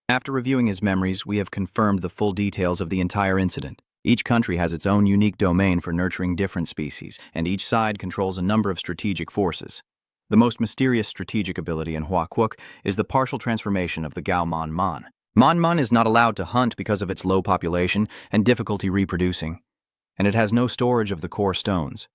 Speaker 1: After reviewing his memories, we have confirmed the full details of the entire incident. Each country has its own unique domain for nurturing different species, and each side controls a number of strategic forces. The most mysterious strategic ability in Hua Kwuk is the partial transformation of the Gao Man Man. Man Man is not allowed to hunt because of its low population and difficulty reproducing, and it has no storage of the core stones.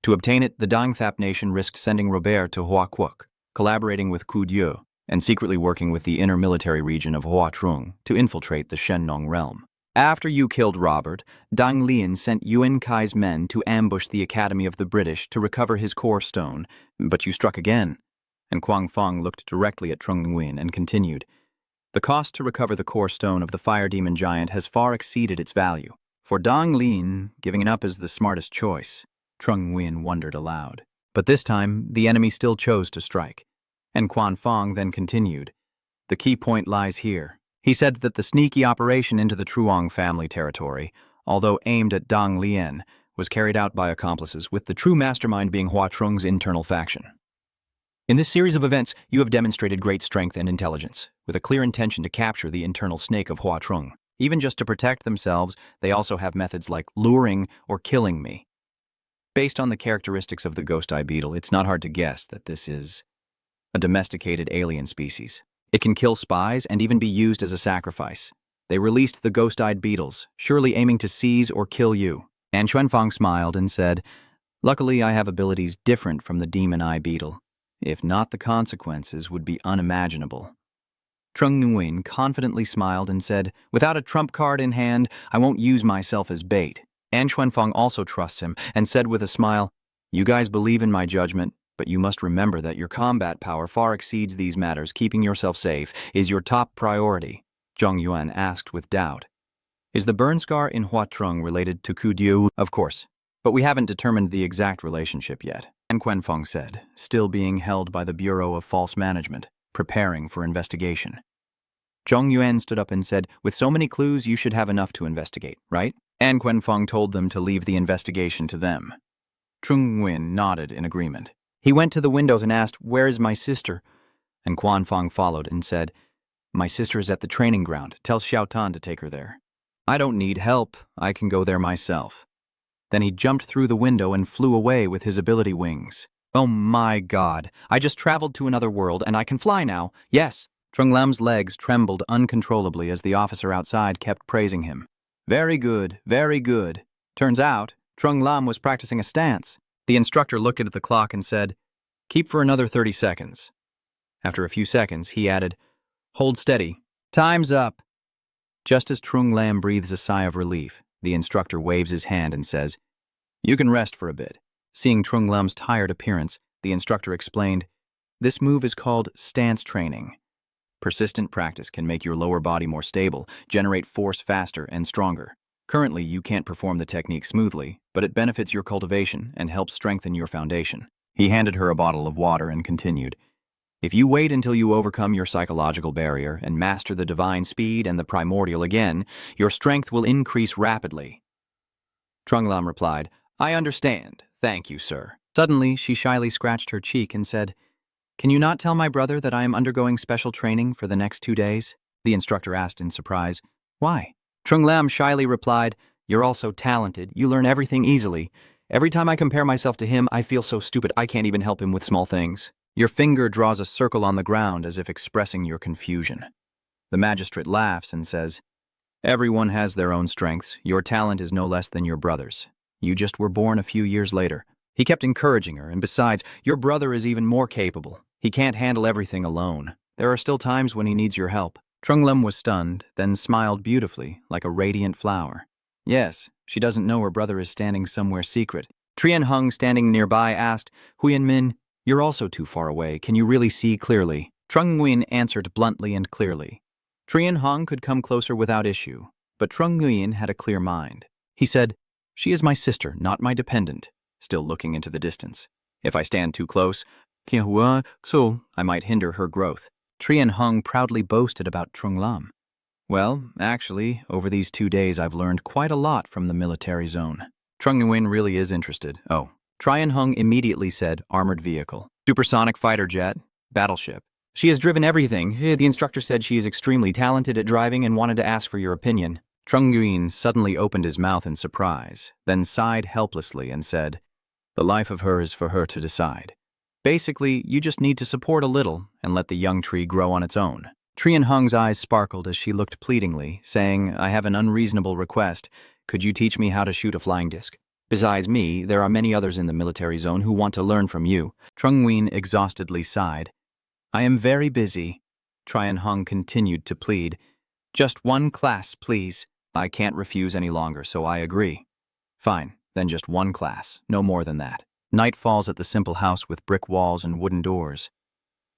Speaker 1: To obtain it, the Dangthap nation risked sending Robert to Hua Kwuk, collaborating with Ku Dieu, and secretly working with the inner military region of Hua Trung to infiltrate the Shenong realm. After you killed Robert, Dang Lian sent Yuan Kai's men to ambush the Academy of the British to recover his core stone, but you struck again. And Quang Fong looked directly at Trung Nguyen and continued, the cost to recover the core stone of the fire demon giant has far exceeded its value. For Dang Lian, giving it up is the smartest choice. Trung Nguyen wondered aloud. But this time, the enemy still chose to strike. And Quan Fong then continued, the key point lies here. He said that the sneaky operation into the Truong family territory, although aimed at Dang Lian, was carried out by accomplices, with the true mastermind being Hua Trung's internal faction. In this series of events, you have demonstrated great strength and intelligence, with a clear intention to capture the internal snake of Hua Trung. Even just to protect themselves, they also have methods like luring or killing me. Based on the characteristics of the ghost-eye beetle, it's not hard to guess that this is a domesticated alien species. It can kill spies and even be used as a sacrifice. They released the ghost-eyed beetles, surely aiming to seize or kill you. And Xuanfang smiled and said, Luckily, I have abilities different from the demon eye beetle. If not, the consequences would be unimaginable. Trung Nguyen confidently smiled and said, "Without a trump card in hand, I won't use myself as bait." An Chuanfeng also trusts him and said with a smile, "You guys believe in my judgment, but you must remember that your combat power far exceeds these matters. Keeping yourself safe is your top priority." Zhang Yuan asked with doubt, "Is the burn scar in Hua Trung related to Ku Diu?" "Of course, but we haven't determined the exact relationship yet," An Quanfeng said, still being held by the Bureau of False Management, preparing for investigation. Zhang Yuan stood up and said, "With so many clues, you should have enough to investigate, right?" An Quanfeng told them to leave the investigation to them. Trung Nguyen nodded in agreement. He went to the windows and asked, "Where is my sister?" And Quanfeng followed and said, "My sister is at the training ground. Tell Xiao Tan to take her there." "I don't need help. I can go there myself." Then he jumped through the window and flew away with his ability wings. "Oh my God, I just traveled to another world and I can fly now. Yes." Trung Lam's legs trembled uncontrollably as the officer outside kept praising him. Very good, very good." Turns out, Trung Lam was practicing a stance. The instructor looked at the clock and said, "Keep for another 30 seconds. After a few seconds, he added, "Hold steady. Time's up." Just as Trung Lam breathes a sigh of relief, the instructor waves his hand and says, "You can rest for a bit." Seeing Trung Lam's tired appearance, the instructor explained, "This move is called stance training. Persistent practice can make your lower body more stable, generate force faster and stronger. Currently, you can't perform the technique smoothly, but it benefits your cultivation and helps strengthen your foundation." He handed her a bottle of water and continued, "If you wait until you overcome your psychological barrier and master the divine speed and the primordial again, your strength will increase rapidly." Trung Lam replied, "I understand. Thank you, sir." Suddenly, she shyly scratched her cheek and said, "Can you not tell my brother that I am undergoing special training for the next 2 days?" The instructor asked in surprise, "Why?" Trung Lam shyly replied, "You're all so talented. You learn everything easily. Every time I compare myself to him, I feel so stupid I can't even help him with small things." Your finger draws a circle on the ground as if expressing your confusion. The magistrate laughs and says, "Everyone has their own strengths. Your talent is no less than your brother's. You just were born a few years later." He kept encouraging her, and besides, your brother is even more capable. He can't handle everything alone. There are still times when he needs your help. Trung Lam was stunned, then smiled beautifully, like a radiant flower. Yes, she doesn't know her brother is standing somewhere secret. Trian Hung, standing nearby, asked, "Huyan Min, you're also too far away. Can you really see clearly?" Trung Nguyen answered bluntly and clearly. Trian Hung could come closer without issue, but Trung Nguyen had a clear mind. He said, "She is my sister, not my dependent," still looking into the distance. "If I stand too close, I might hinder her growth." Trian Hung proudly boasted about Trung Lam. "Well, actually, over these 2 days I've learned quite a lot from the military zone." Trung Nguyen really is interested. "Oh." Trian Hung immediately said, "Armored vehicle, supersonic fighter jet, battleship. She has driven everything. The instructor said she is extremely talented at driving and wanted to ask for your opinion." Trung Nguyen suddenly opened his mouth in surprise, then sighed helplessly and said, "The life of her is for her to decide. Basically, you just need to support a little and let the young tree grow on its own." Trian Hung's eyes sparkled as she looked pleadingly, saying, "I have an unreasonable request. Could you teach me how to shoot a flying disc? Besides me, there are many others in the military zone who want to learn from you." Trung Nguyen exhaustedly sighed. "I am very busy." Trian Hung continued to plead, "Just one class, please." "I can't refuse any longer, so I agree." "Fine, then just one class, no more than that." Night falls at the simple house with brick walls and wooden doors.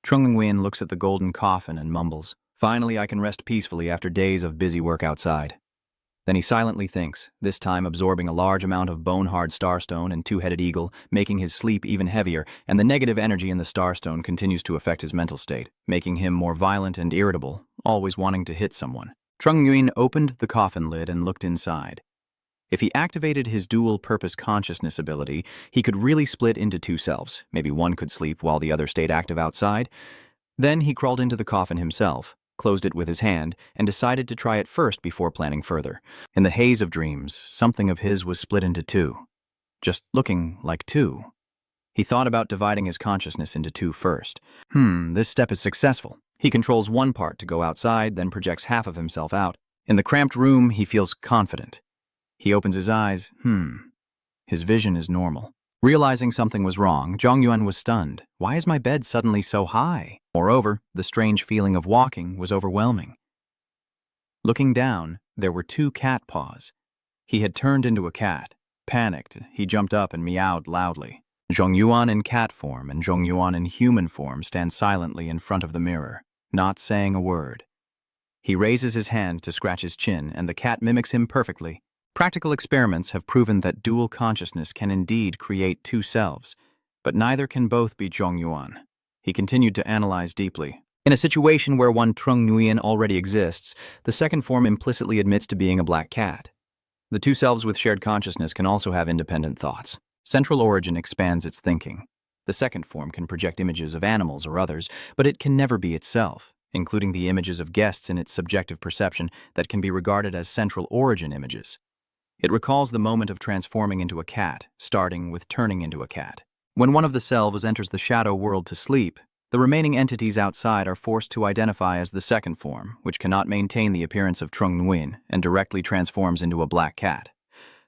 Speaker 1: Trung Nguyen looks at the golden coffin and mumbles, "Finally I can rest peacefully after days of busy work outside." Then he silently thinks, this time absorbing a large amount of bone-hard starstone and two-headed eagle, making his sleep even heavier, and the negative energy in the starstone continues to affect his mental state, making him more violent and irritable, always wanting to hit someone. Trung Nguyen opened the coffin lid and looked inside. If he activated his dual-purpose consciousness ability, he could really split into 2 selves. Maybe one could sleep while the other stayed active outside. Then he crawled into the coffin himself, closed it with his hand, and decided to try it first before planning further. In the haze of dreams, something of his was split into 2. Just looking like 2. He thought about dividing his consciousness into 2 first. This step is successful. He controls one part to go outside, then projects half of himself out. In the cramped room, he feels confident. He opens his eyes. His vision is normal. Realizing something was wrong, Zhongyuan was stunned. Why is my bed suddenly so high? Moreover, the strange feeling of walking was overwhelming. Looking down, there were 2 cat paws. He had turned into a cat. Panicked, he jumped up and meowed loudly. Zhongyuan in cat form and Zhongyuan in human form stand silently in front of the mirror, not saying a word. He raises his hand to scratch his chin, and the cat mimics him perfectly. Practical experiments have proven that dual consciousness can indeed create 2 selves, but neither can both be Zhongyuan. He continued to analyze deeply. In a situation where one Trung Nguyen already exists, the second form implicitly admits to being a black cat. The 2 selves with shared consciousness can also have independent thoughts. Central origin expands its thinking. The second form can project images of animals or others, but it can never be itself, including the images of guests in its subjective perception that can be regarded as central origin images. It recalls the moment of transforming into a cat, starting with turning into a cat. When one of the selves enters the shadow world to sleep, the remaining entities outside are forced to identify as the second form, which cannot maintain the appearance of Trung Nguyen and directly transforms into a black cat.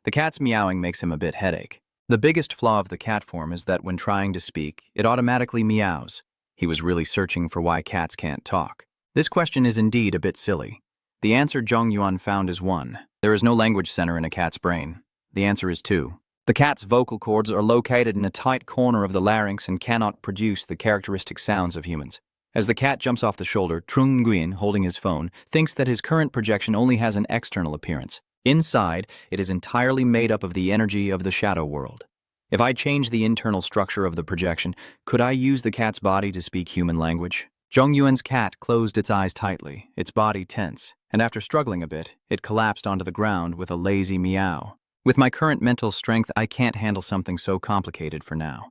Speaker 1: The cat's meowing makes him a bit headache. The biggest flaw of the cat form is that when trying to speak, it automatically meows. He was really searching for why cats can't talk. This question is indeed a bit silly. The answer Zhongyuan found is 1. There is no language center in a cat's brain. The answer is 2. The cat's vocal cords are located in a tight corner of the larynx and cannot produce the characteristic sounds of humans. As the cat jumps off the shoulder, Trung Nguyen, holding his phone, thinks that his current projection only has an external appearance. Inside, it is entirely made up of the energy of the shadow world. If I change the internal structure of the projection, could I use the cat's body to speak human language? Zhongyuan's cat closed its eyes tightly, its body tense, and after struggling a bit, it collapsed onto the ground with a lazy meow. With my current mental strength, I can't handle something so complicated for now.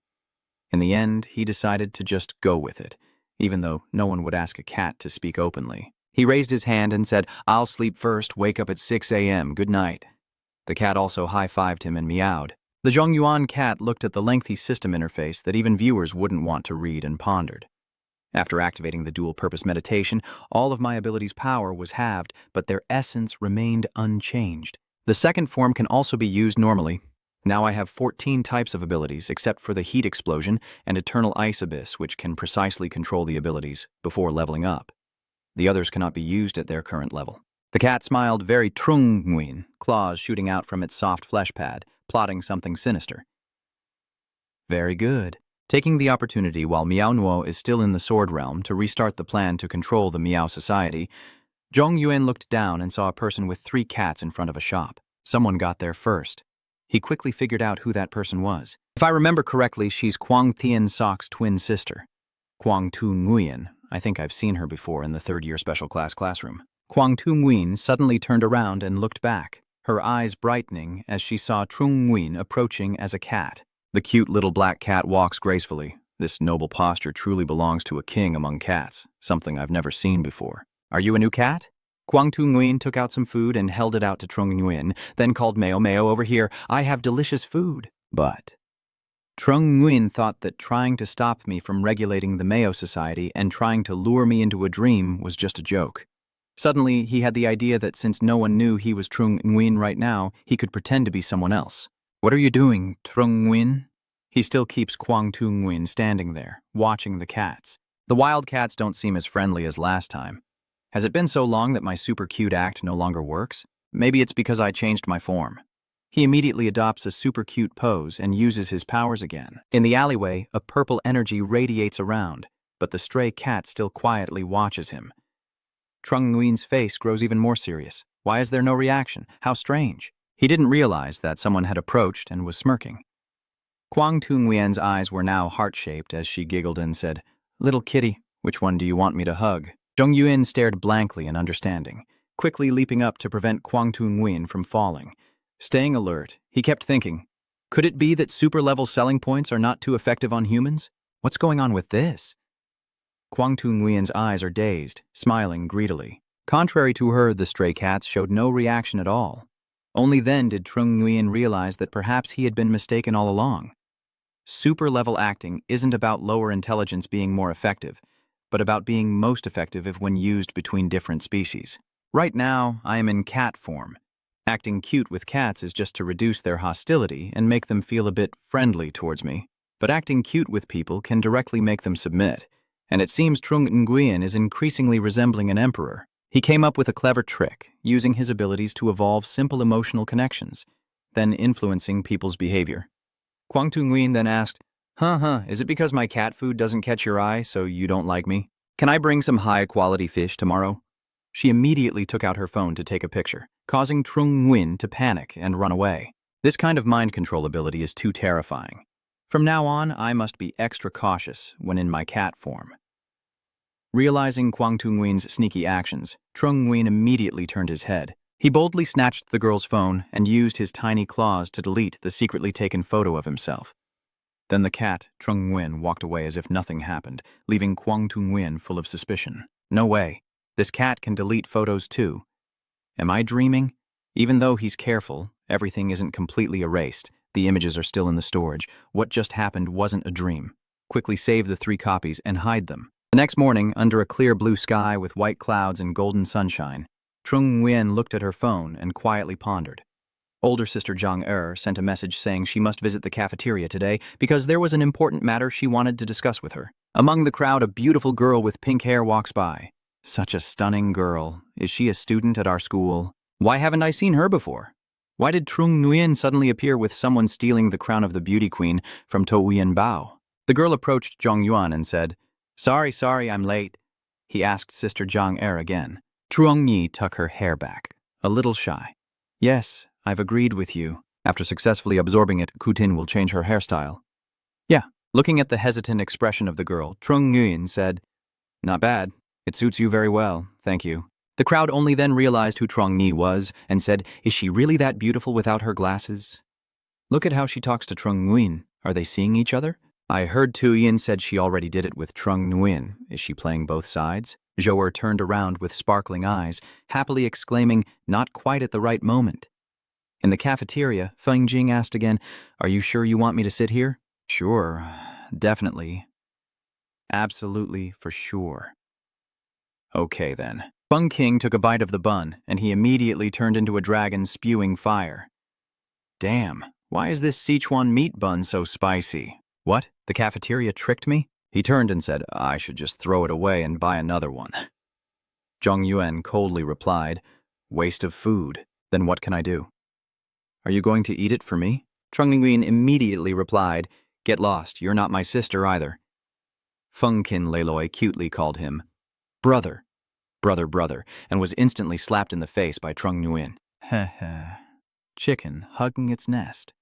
Speaker 1: In the end, he decided to just go with it, even though no one would ask a cat to speak openly. He raised his hand and said, "I'll sleep first, wake up at 6 a.m., good night." The cat also high-fived him and meowed. The Zhongyuan cat looked at the lengthy system interface that even viewers wouldn't want to read and pondered. After activating the dual-purpose meditation, all of my abilities' power was halved, but their essence remained unchanged. The second form can also be used normally. Now I have 14 types of abilities, except for the heat explosion and eternal ice abyss, which can precisely control the abilities before leveling up. The others cannot be used at their current level. The cat smiled very Trung Nguyen, claws shooting out from its soft flesh pad, plotting something sinister. Very good. Taking the opportunity while Miao Nuo is still in the sword realm to restart the plan to control the Miao society, Zhongyuan looked down and saw a person with 3 cats in front of a shop. Someone got there first. He quickly figured out who that person was. If I remember correctly, she's Kwang Thien Sok's twin sister. Kwang Tu Nguyen. I think I've seen her before in the 3rd-year special class classroom. Kwang Tu Nguyen suddenly turned around and looked back, her eyes brightening as she saw Trung Nguyen approaching as a cat. The cute little black cat walks gracefully. This noble posture truly belongs to a king among cats, something I've never seen before. "Are you a new cat?" Kwang Tu Nguyen took out some food and held it out to Trung Nguyen, then called Mayo, "Mayo, over here. I have delicious food." But Trung Nguyen thought that trying to stop me from regulating the Mayo Society and trying to lure me into a dream was just a joke. Suddenly, he had the idea that since no one knew he was Trung Nguyen right now, he could pretend to be someone else. "What are you doing, Trung Nguyen?" He still keeps Kwang Tu Nguyen standing there, watching the cats. The wild cats don't seem as friendly as last time. Has it been so long that my super cute act no longer works? Maybe it's because I changed my form. He immediately adopts a super cute pose and uses his powers again. In the alleyway, a purple energy radiates around, but the stray cat still quietly watches him. Trung Nguyen's face grows even more serious. Why is there no reaction? How strange. He didn't realize that someone had approached and was smirking. Kwang Tu Nguyen's eyes were now heart-shaped as she giggled and said, "Little kitty, which one do you want me to hug?" Zhongyuan stared blankly in understanding, quickly leaping up to prevent Kwang Tu Nguyen from falling. Staying alert, he kept thinking, could it be that super-level selling points are not too effective on humans? What's going on with this? Kwang Tu Nguyen's eyes are dazed, smiling greedily. Contrary to her, the stray cats showed no reaction at all. Only then did Trung Nguyen realize that perhaps he had been mistaken all along. Super-level acting isn't about lower intelligence being more effective, but about being most effective when used between different species. Right now, I am in cat form. Acting cute with cats is just to reduce their hostility and make them feel a bit friendly towards me. But acting cute with people can directly make them submit. And it seems Trung Nguyen is increasingly resembling an emperor. He came up with a clever trick, using his abilities to evolve simple emotional connections, then influencing people's behavior. Kwang Tu Nguyen then asked, is it because my cat food doesn't catch your eye, so you don't like me? Can I bring some high-quality fish tomorrow? She immediately took out her phone to take a picture, causing Trung Nguyen to panic and run away. This kind of mind control ability is too terrifying. From now on, I must be extra cautious when in my cat form. Realizing Kwang Tu Nguyen's sneaky actions, Trung Nguyen immediately turned his head. He boldly snatched the girl's phone and used his tiny claws to delete the secretly taken photo of himself. Then the cat, Trung Nguyen, walked away as if nothing happened, leaving Kwang Tu Nguyen full of suspicion. No way. This cat can delete photos too. Am I dreaming? Even though he's careful, everything isn't completely erased. The images are still in the storage. What just happened wasn't a dream. Quickly save the 3 copies and hide them. The next morning, under a clear blue sky with white clouds and golden sunshine, Trung Nguyen looked at her phone and quietly pondered. Older sister Zhang sent a message saying she must visit the cafeteria today because there was an important matter she wanted to discuss with her. Among the crowd, a beautiful girl with pink hair walks by. Such a stunning girl. Is she a student at our school? Why haven't I seen her before? Why did Trung Nguyen suddenly appear with someone stealing the crown of the beauty queen from To Uyen Bao? The girl approached Zhang Yuan and said, Sorry, I'm late. He asked Sister Zhang again. Truong Yi tucked her hair back, a little shy. Yes, I've agreed with you. After successfully absorbing it, Kutin will change her hairstyle. Yeah. Looking at the hesitant expression of the girl, Trung Nguyen said, Not bad. It suits you very well, thank you. The crowd only then realized who Trung Nhi was and said, Is she really that beautiful without her glasses? Look at how she talks to Trung Nguyen. Are they seeing each other? I heard Tu Yin said she already did it with Trung Nguyen. Is she playing both sides? Zhou'er turned around with sparkling eyes, happily exclaiming, Not quite at the right moment. In the cafeteria, Feng Jing asked again, Are you sure you want me to sit here? Sure, definitely. Absolutely, for sure. Okay then. Feng King took a bite of the bun, and he immediately turned into a dragon spewing fire. Damn, why is this Sichuan meat bun so spicy? What? The cafeteria tricked me? He turned and said, I should just throw it away and buy another one. Zhang Yuan coldly replied, Waste of food. Then what can I do? Are you going to eat it for me? Trung Nguyen immediately replied, Get lost, you're not my sister either. Feng Kin Leiloi cutely called him, Brother, and was instantly slapped in the face by Trung Nguyen. Heh. Chicken hugging its nest.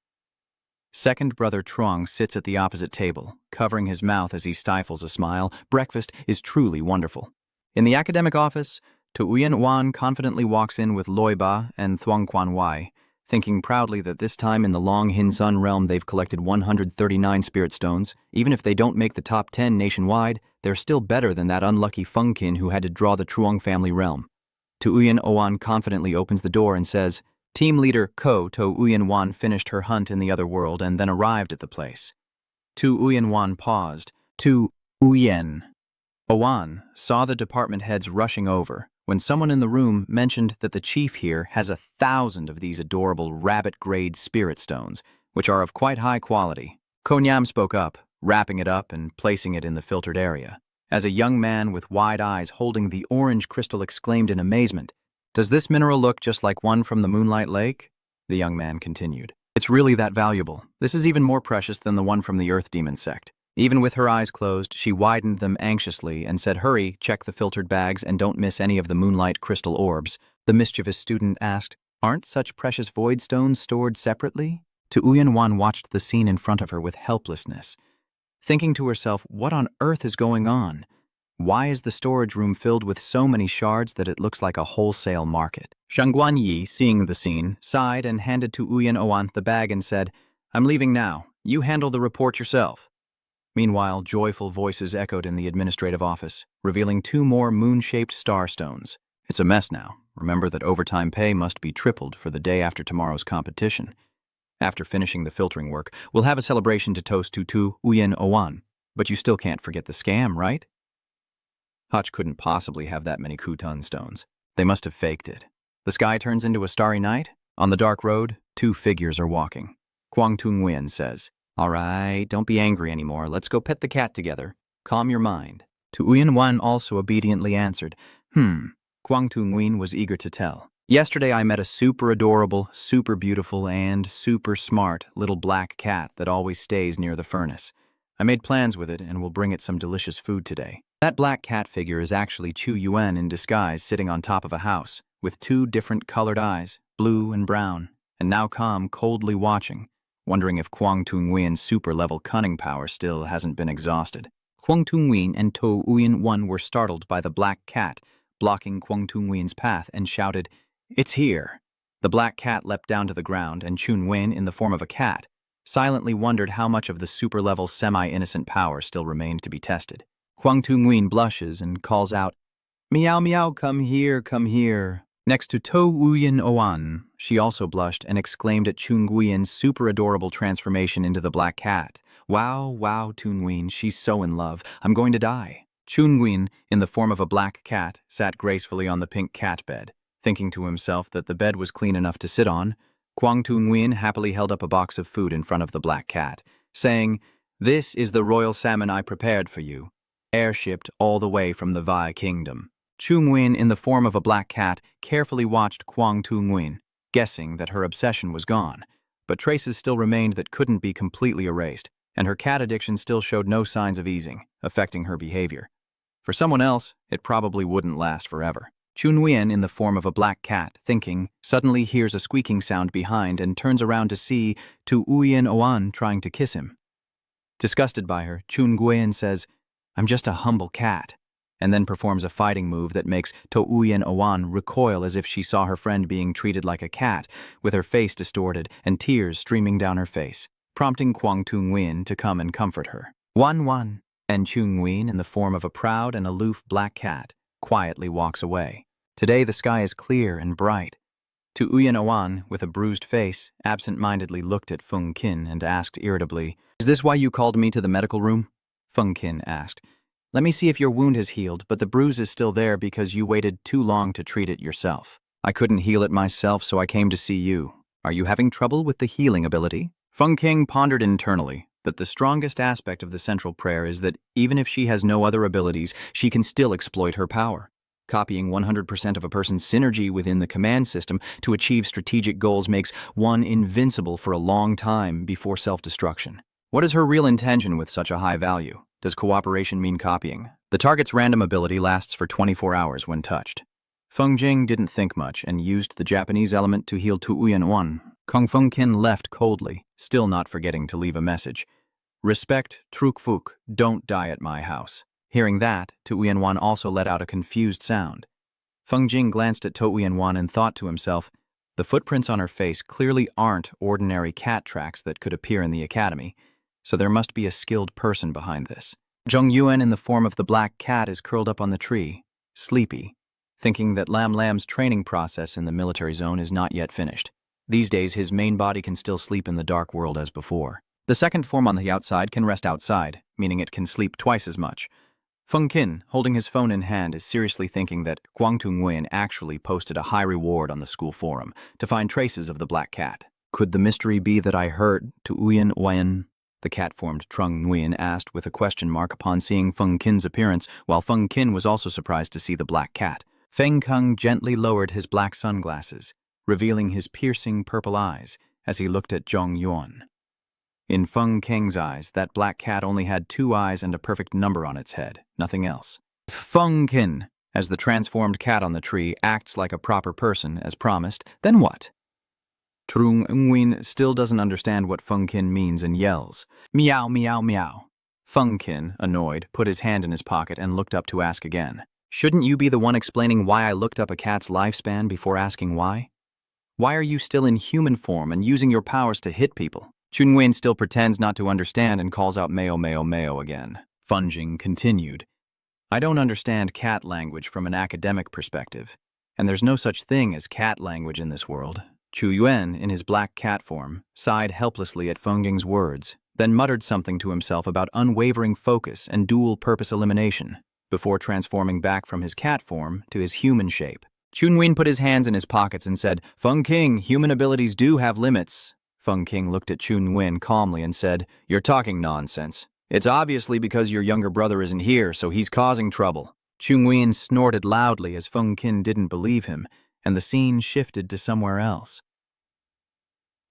Speaker 1: Second brother Trung sits at the opposite table, covering his mouth as he stifles a smile. Breakfast is truly wonderful. In the academic office, Tu Uyen Wan confidently walks in with Loi Ba and Thuong Quan Wai, thinking proudly that this time in the Long Hin Sun realm they've collected 139 spirit stones. Even if they don't make the top 10 nationwide, they're still better than that unlucky Feng Kin who had to draw the Truong family realm. Tu Uyen Oan confidently opens the door and says, Team leader Ko To Uyen Wan finished her hunt in the other world and then arrived at the place. Tu Uyen Wan paused. Tu Uyen Oan saw the department heads rushing over when someone in the room mentioned that the chief here has 1,000 of these adorable rabbit-grade spirit stones, which are of quite high quality. Ko Nyam spoke up, wrapping it up and placing it in the filtered area. As a young man with wide eyes holding the orange crystal exclaimed in amazement, Does this mineral look just like one from the Moonlight Lake? The young man continued. It's really that valuable. This is even more precious than the one from the Earth Demon sect. Even with her eyes closed, she widened them anxiously and said, Hurry, check the filtered bags and don't miss any of the moonlight crystal orbs. The mischievous student asked, Aren't such precious void stones stored separately? Tu Uyen Wan watched the scene in front of her with helplessness, thinking to herself, what on earth is going on? Why is the storage room filled with so many shards that it looks like a wholesale market? Shangguan Yi, seeing the scene, sighed and handed to Uyen Oan the bag and said, I'm leaving now. You handle the report yourself. Meanwhile, joyful voices echoed in the administrative office, revealing 2 more moon-shaped star stones. It's a mess now. Remember that overtime pay must be tripled for the day after tomorrow's competition. After finishing the filtering work, we'll have a celebration to toast to Tu Uyen Oan. But you still can't forget the scam, right? Hutch couldn't possibly have that many Kutan stones. They must have faked it. The sky turns into a starry night? On the dark road, two figures are walking. Kwang Tung-win says, "All right, don't be angry anymore. Let's go pet the cat together. Calm your mind." Tu Uyen-wan also obediently answered, Kwang Tung-win was eager to tell. "Yesterday I met a super adorable, super beautiful, and super smart little black cat that always stays near the furnace. I made plans with it and will bring it some delicious food today." That black cat figure is actually Chu Yuan in disguise, sitting on top of a house, with two different colored eyes, blue and brown, and now calm, coldly watching, wondering if Kwang Tung-win's super-level cunning power still hasn't been exhausted. Kwang Tung-win and To Uyen-wan were startled by the black cat blocking Kwang Tung-win's path and shouted, "It's here!" The black cat leapt down to the ground, and Chun-win, in the form of a cat, silently wondered how much of the super-level semi-innocent power still remained to be tested. Kwang Tung-win blushes and calls out, "Meow meow, come here, come here." Next to To Uyen-oan, she also blushed and exclaimed at Chun-gwin's super adorable transformation into the black cat. "Wow, wow, Chun-win, she's so in love. I'm going to die." Chun-gwin, in the form of a black cat, sat gracefully on the pink cat bed. Thinking to himself that the bed was clean enough to sit on, Kwang Tung-win happily held up a box of food in front of the black cat, saying, "This is the royal salmon I prepared for you, airshipped all the way from the Vi Kingdom." Chung-win, in the form of a black cat, carefully watched Kwang Tung-win, guessing that her obsession was gone, but traces still remained that couldn't be completely erased, and her cat addiction still showed no signs of easing, affecting her behavior. For someone else, it probably wouldn't last forever. Chun-win, in the form of a black cat, thinking, suddenly hears a squeaking sound behind and turns around to see Tu Uyen-oan trying to kiss him. Disgusted by her, Chun-gwin says, "I'm just a humble cat," and then performs a fighting move that makes To Uyen-oan recoil as if she saw her friend being treated like a cat, with her face distorted and tears streaming down her face, prompting Kwang Tung-win to come and comfort her. Wan, and Chung-win, in the form of a proud and aloof black cat, quietly walks away. Today the sky is clear and bright. Tu Uyen-oan, with a bruised face, absent-mindedly looked at Feng Qin and asked irritably, "Is this why you called me to the medical room?" Feng Qin asked, "Let me see if your wound has healed, but the bruise is still there because you waited too long to treat it yourself." "I couldn't heal it myself, so I came to see you. Are you having trouble with the healing ability?" Feng Qin pondered internally that the strongest aspect of the central prayer is that even if she has no other abilities, she can still exploit her power. Copying 100% of a person's synergy within the command system to achieve strategic goals makes one invincible for a long time before self-destruction. What is her real intention with such a high value? Does cooperation mean copying? The target's random ability lasts for 24 hours when touched. Feng Jing didn't think much and used the Japanese element to heal Tu Uyen-wan. Kong Feng Qin left coldly, still not forgetting to leave a message. "Respect, Truk Fuk, don't die at my house." Hearing that, Tu Uyen-wan also let out a confused sound. Feng Jing glanced at Tu Uyen-wan and thought to himself, the footprints on her face clearly aren't ordinary cat tracks that could appear in the academy, so there must be a skilled person behind this. Zhong Yuan, in the form of the black cat, is curled up on the tree, sleepy, thinking that Lam Lam's training process in the military zone is not yet finished. These days, his main body can still sleep in the dark world as before. The second form on the outside can rest outside, meaning it can sleep twice as much. Feng Qin, holding his phone in hand, is seriously thinking that Kwang Tung-win actually posted a high reward on the school forum to find traces of the black cat. "Could the mystery be that I heard Tu Uyen-wan?" the cat-formed Trung Nguyen asked with a question mark upon seeing Feng Qin's appearance, while Feng Qin was also surprised to see the black cat. Feng Kung gently lowered his black sunglasses, revealing his piercing purple eyes as he looked at Zhong Yuan. In Feng King's eyes, that black cat only had 2 eyes and a perfect number on its head, nothing else. If Feng Qin, as the transformed cat on the tree, acts like a proper person, as promised, then what? Trung Nguyen still doesn't understand what Feng Qin means and yells, "Meow, meow, meow." Feng Qin, annoyed, put his hand in his pocket and looked up to ask again. "Shouldn't you be the one explaining why I looked up a cat's lifespan before asking why? Why are you still in human form and using your powers to hit people?" Chun-win still pretends not to understand and calls out "Mayo, mayo, mayo" again. Feng Jing continued, "I don't understand cat language from an academic perspective, and there's no such thing as cat language in this world." Chu Yuan, in his black cat form, sighed helplessly at Feng Jing's words, then muttered something to himself about unwavering focus and dual-purpose elimination, before transforming back from his cat form to his human shape. Chunwin put his hands in his pockets and said, Feng King, human abilities do have limits. Feng King looked at Chunwin calmly and said, You're talking nonsense. It's obviously because your younger brother isn't here, so he's causing trouble. Chunwin snorted loudly as Feng Kin didn't believe him, and the scene shifted to somewhere else.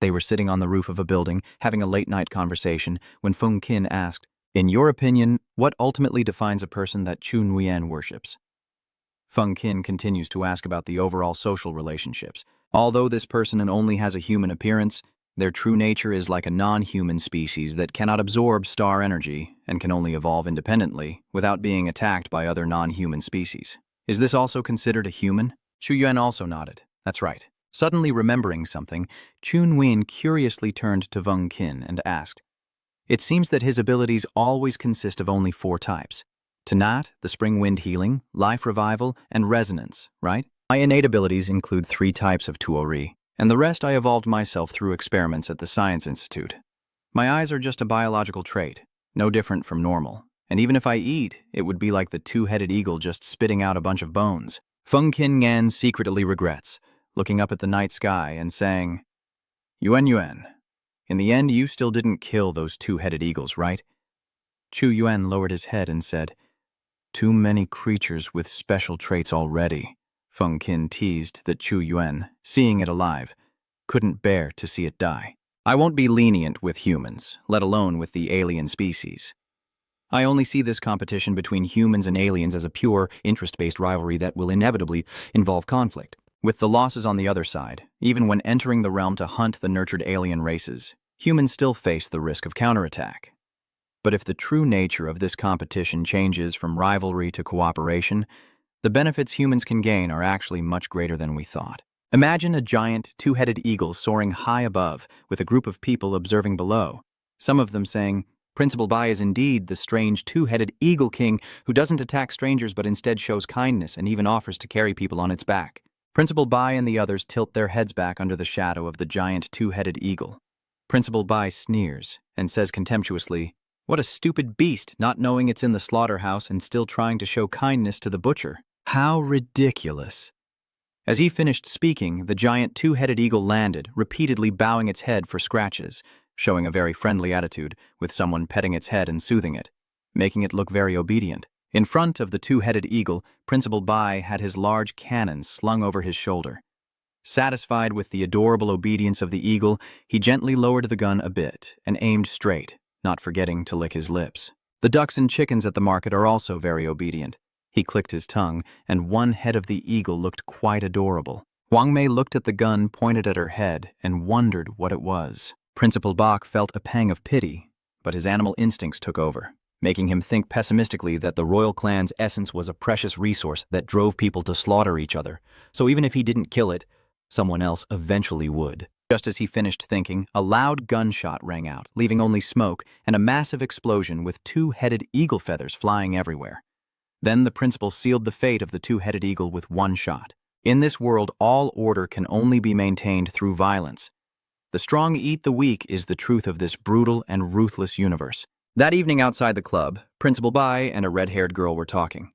Speaker 1: They were sitting on the roof of a building, having a late-night conversation, when Feng Kin asked, In your opinion, what ultimately defines a person that Chun Wien worships? Feng Kin continues to ask about the overall social relationships. Although this person only has a human appearance, their true nature is like a non-human species that cannot absorb star energy and can only evolve independently without being attacked by other non-human species. Is this also considered a human? Chu Yuan also nodded. That's right. Suddenly remembering something, Chun Win curiously turned to Feng Kin and asked, It seems that his abilities always consist of only 4 types. Tanat, the spring wind healing, life revival, and resonance, right? My innate abilities include 3 types of Tuori, and the rest I evolved myself through experiments at the Science Institute. My eyes are just a biological trait, no different from normal, and even if I eat, it would be like the 2-headed eagle just spitting out a bunch of bones. Feng Kin Ngan secretly regrets, looking up at the night sky and saying, Yuan, in the end you still didn't kill those 2-headed eagles, right? Chu Yuan lowered his head and said, Too many creatures with special traits already. Feng Kin teased that Chu Yuan, seeing it alive, couldn't bear to see it die. I won't be lenient with humans, let alone with the alien species. I only see this competition between humans and aliens as a pure, interest-based rivalry that will inevitably involve conflict. With the losses on the other side, even when entering the realm to hunt the nurtured alien races, humans still face the risk of counterattack. But if the true nature of this competition changes from rivalry to cooperation, the benefits humans can gain are actually much greater than we thought. Imagine a giant, 2-headed eagle soaring high above, with a group of people observing below, some of them saying, Principal Bai is indeed the strange 2-headed eagle king who doesn't attack strangers but instead shows kindness and even offers to carry people on its back. Principal Bai and the others tilt their heads back under the shadow of the giant 2-headed eagle. Principal Bai sneers and says contemptuously, What a stupid beast, not knowing it's in the slaughterhouse and still trying to show kindness to the butcher. How ridiculous. As he finished speaking, the giant 2-headed eagle landed, repeatedly bowing its head for scratches, showing a very friendly attitude, with someone petting its head and soothing it, making it look very obedient. In front of the 2-headed eagle, Principal Bai had his large cannon slung over his shoulder. Satisfied with the adorable obedience of the eagle, he gently lowered the gun a bit and aimed straight, not forgetting to lick his lips. The ducks and chickens at the market are also very obedient. He clicked his tongue, and one head of the eagle looked quite adorable. Wang Mei looked at the gun pointed at her head and wondered what it was. Principal Bach felt a pang of pity, but his animal instincts took over, making him think pessimistically that the royal clan's essence was a precious resource that drove people to slaughter each other, so even if he didn't kill it, someone else eventually would. Just as he finished thinking, a loud gunshot rang out, leaving only smoke and a massive explosion with 2-headed eagle feathers flying everywhere. Then the principal sealed the fate of the 2-headed eagle with one shot. In this world, all order can only be maintained through violence. The strong eat the weak is the truth of this brutal and ruthless universe. That evening outside the club, Principal Bai and a red-haired girl were talking.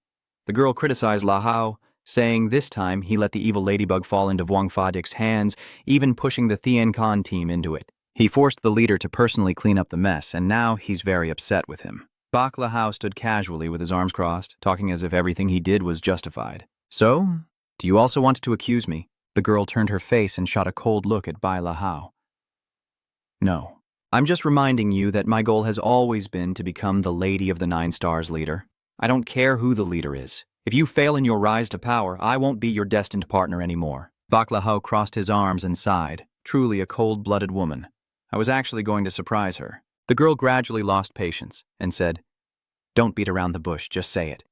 Speaker 1: The girl criticized La Hao, saying this time he let the evil ladybug fall into Wang Fadik's hands, even pushing the Thien Khan team into it. He forced the leader to personally clean up the mess, and now he's very upset with him. Bak La Hao stood casually with his arms crossed, talking as if everything he did was justified. So, do you also want to accuse me? The girl turned her face and shot a cold look at Bai La Hao. No. I'm just reminding you that my goal has always been to become the Lady of the 9 Stars leader. I don't care who the leader is. If you fail in your rise to power, I won't be your destined partner anymore. Bak La Hao crossed his arms and sighed, truly a cold-blooded woman. I was actually going to surprise her. The girl gradually lost patience and said, Don't beat around the bush, just say it.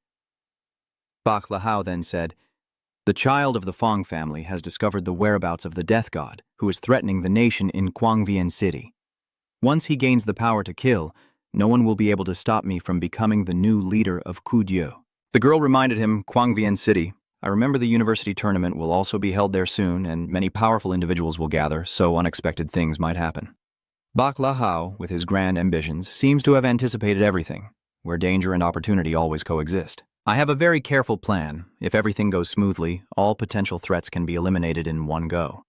Speaker 1: Bak La Hao then said, The child of the Fong family has discovered the whereabouts of the death god, who is threatening the nation in Quangvian City. Once he gains the power to kill, no one will be able to stop me from becoming the new leader of Kudiu. The girl reminded him, Quangvian City. I remember the university tournament will also be held there soon, and many powerful individuals will gather, so unexpected things might happen. Bak La Hao, with his grand ambitions, seems to have anticipated everything, where danger and opportunity always coexist. I have a very careful plan. If everything goes smoothly, all potential threats can be eliminated in one go.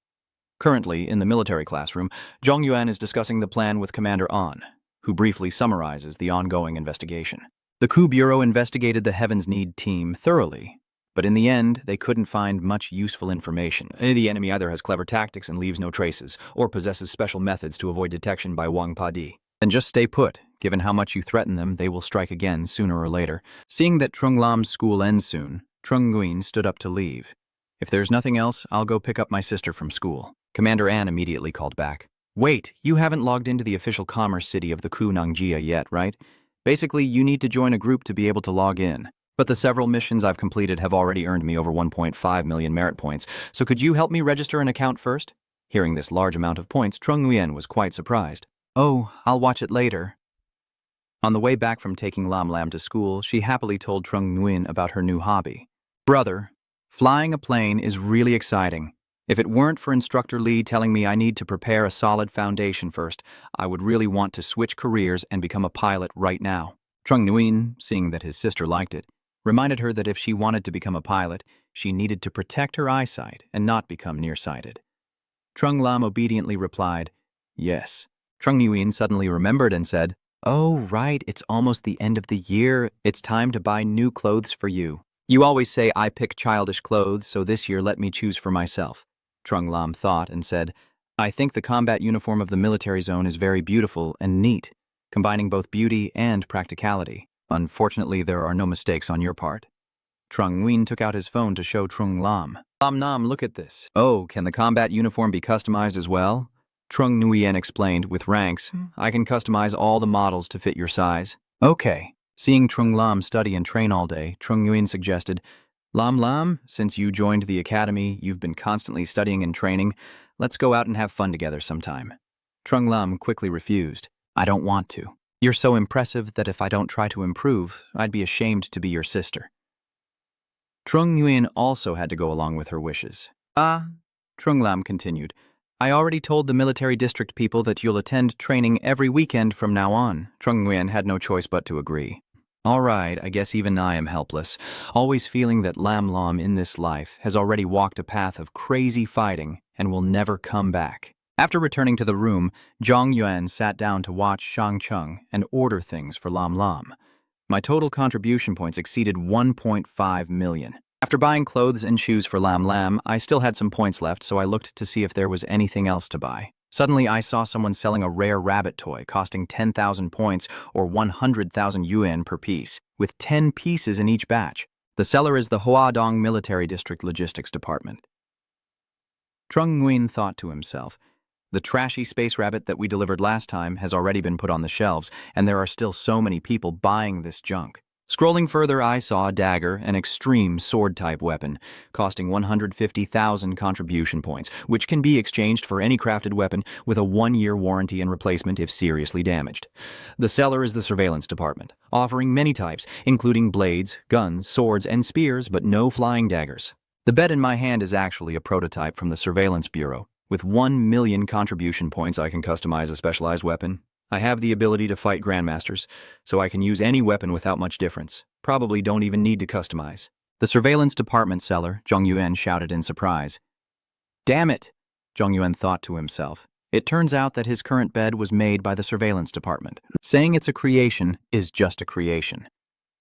Speaker 1: Currently, in the military classroom, Zhong Yuan is discussing the plan with Commander An, who briefly summarizes the ongoing investigation. The coup bureau investigated the Heaven's Need team thoroughly, but in the end, they couldn't find much useful information. The enemy either has clever tactics and leaves no traces, or possesses special methods to avoid detection by Wang Padi. Then just stay put. Given how much you threaten them, they will strike again sooner or later. Seeing that Trung Lam's school ends soon, Trung Nguyen stood up to leave. If there's nothing else, I'll go pick up my sister from school. Commander An immediately called back. Wait, you haven't logged into the official commerce city of the Ku Nangjia yet, right? Basically, you need to join a group to be able to log in. But the several missions I've completed have already earned me over 1.5 million merit points, so could you help me register an account first? Hearing this large amount of points, Trung Nguyen was quite surprised. Oh, I'll watch it later. On the way back from taking Lam Lam to school, she happily told Trung Nguyen about her new hobby. Brother, flying a plane is really exciting. If it weren't for Instructor Lee telling me I need to prepare a solid foundation first, I would really want to switch careers and become a pilot right now. Trung Nguyen, seeing that his sister liked it, reminded her that if she wanted to become a pilot, she needed to protect her eyesight and not become nearsighted. Trung Lam obediently replied, yes. Trung Nguyen suddenly remembered and said, oh, right, it's almost the end of the year. It's time to buy new clothes for you. You always say I pick childish clothes, so this year let me choose for myself. Trung Lam thought and said, I think the combat uniform of the military zone is very beautiful and neat, combining both beauty and practicality. Unfortunately, there are no mistakes on your part. Trung Nguyen took out his phone to show Trung Lam. Lam Nam, look at this. Oh, can the combat uniform be customized as well? Trung Nguyen explained, with ranks, I can customize all the models to fit your size. Okay. Seeing Trung Lam study and train all day, Trung Nguyen suggested, Lam Lam, since you joined the academy, you've been constantly studying and training. Let's go out and have fun together sometime. Trung Lam quickly refused. I don't want to. You're so impressive that if I don't try to improve, I'd be ashamed to be your sister. Trung Nguyen also had to go along with her wishes. Trung Lam continued, I already told the military district people that you'll attend training every weekend from now on. Trung Nguyen had no choice but to agree. All right, I guess even I am helpless, always feeling that Lam Lam in this life has already walked a path of crazy fighting and will never come back. After returning to the room, Zhang Yuan sat down to watch Shang Chung and order things for Lam Lam. My total contribution points exceeded 1.5 million. After buying clothes and shoes for Lam Lam, I still had some points left, so I looked to see if there was anything else to buy. Suddenly, I saw someone selling a rare rabbit toy costing 10,000 points or 100,000 yuan per piece, with 10 pieces in each batch. The seller is the Huadong Military District Logistics Department. Trung Nguyen thought to himself, the trashy space rabbit that we delivered last time has already been put on the shelves, and there are still so many people buying this junk. Scrolling further, I saw a dagger, an extreme sword-type weapon, costing 150,000 contribution points, which can be exchanged for any crafted weapon with a 1-year warranty and replacement if seriously damaged. The seller is the surveillance department, offering many types, including blades, guns, swords, and spears, but no flying daggers. The bed in my hand is actually a prototype from the surveillance bureau. With 1 million contribution points, I can customize a specialized weapon. I have the ability to fight grandmasters, so I can use any weapon without much difference. Probably don't even need to customize. The surveillance department seller, Zhong Yuan, shouted in surprise. Damn it, Zhong Yuan thought to himself. It turns out that his current bed was made by the surveillance department. Saying it's a creation is just a creation.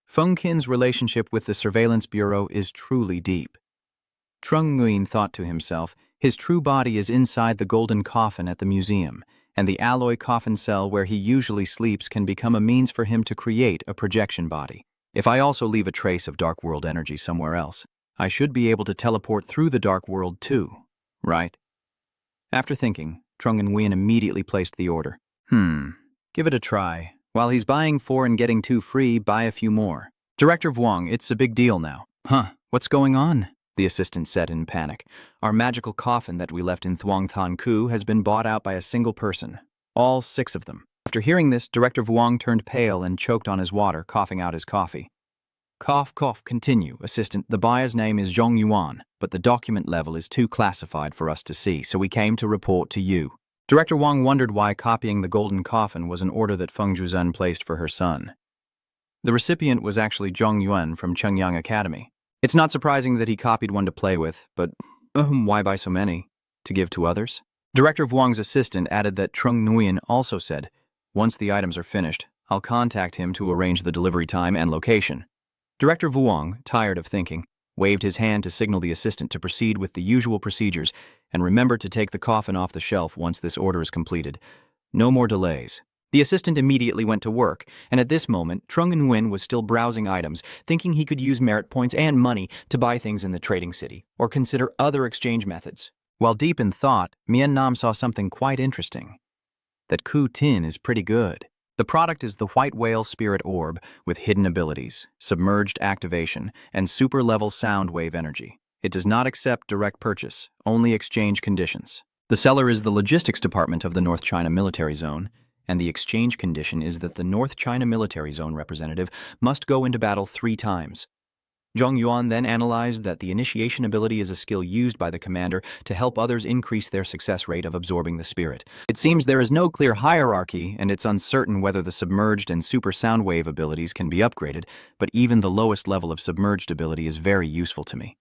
Speaker 1: Feng Qin's relationship with the surveillance bureau is truly deep. Trung Nguyen thought to himself, his true body is inside the golden coffin at the museum, and the alloy coffin cell where he usually sleeps can become a means for him to create a projection body. If I also leave a trace of dark world energy somewhere else, I should be able to teleport through the dark world too, right? After thinking, Trung Nguyen immediately placed the order. Give it a try. While he's buying 4 and getting 2 free, buy a few more. Director Vuong, it's a big deal now. What's going on? The assistant said in panic. Our magical coffin that we left in Thuong Thanh Ku has been bought out by a single person. All 6 of them. After hearing this, Director Vuong turned pale and choked on his water, coughing out his coffee. Cough, cough, continue, assistant. The buyer's name is Zhong Yuan, but the document level is too classified for us to see, so we came to report to you. Director Wang wondered why copying the golden coffin was an order that Feng Zhuzhen placed for her son. The recipient was actually Zhong Yuan from Chengyang Academy. It's not surprising that he copied one to play with, but why buy so many? To give to others? Director Wang's assistant added that Trung Nguyen also said, once the items are finished, I'll contact him to arrange the delivery time and location. Director Vuong, tired of thinking, waved his hand to signal the assistant to proceed with the usual procedures and remember to take the coffin off the shelf once this order is completed. No more delays. The assistant immediately went to work, and at this moment, Trung Nguyen was still browsing items, thinking he could use merit points and money to buy things in the trading city or consider other exchange methods. While deep in thought, Mien Nam saw something quite interesting. That Ku Tin is pretty good. The product is the White Whale Spirit Orb with hidden abilities, submerged activation, and super-level sound wave energy. It does not accept direct purchase, only exchange conditions. The seller is the logistics department of the North China Military Zone, and the exchange condition is that the North China Military Zone representative must go into battle 3 times. Zhong Yuan then analyzed that the initiation ability is a skill used by the commander to help others increase their success rate of absorbing the spirit. It seems there is no clear hierarchy, and it's uncertain whether the submerged and super sound wave abilities can be upgraded, but even the lowest level of submerged ability is very useful to me.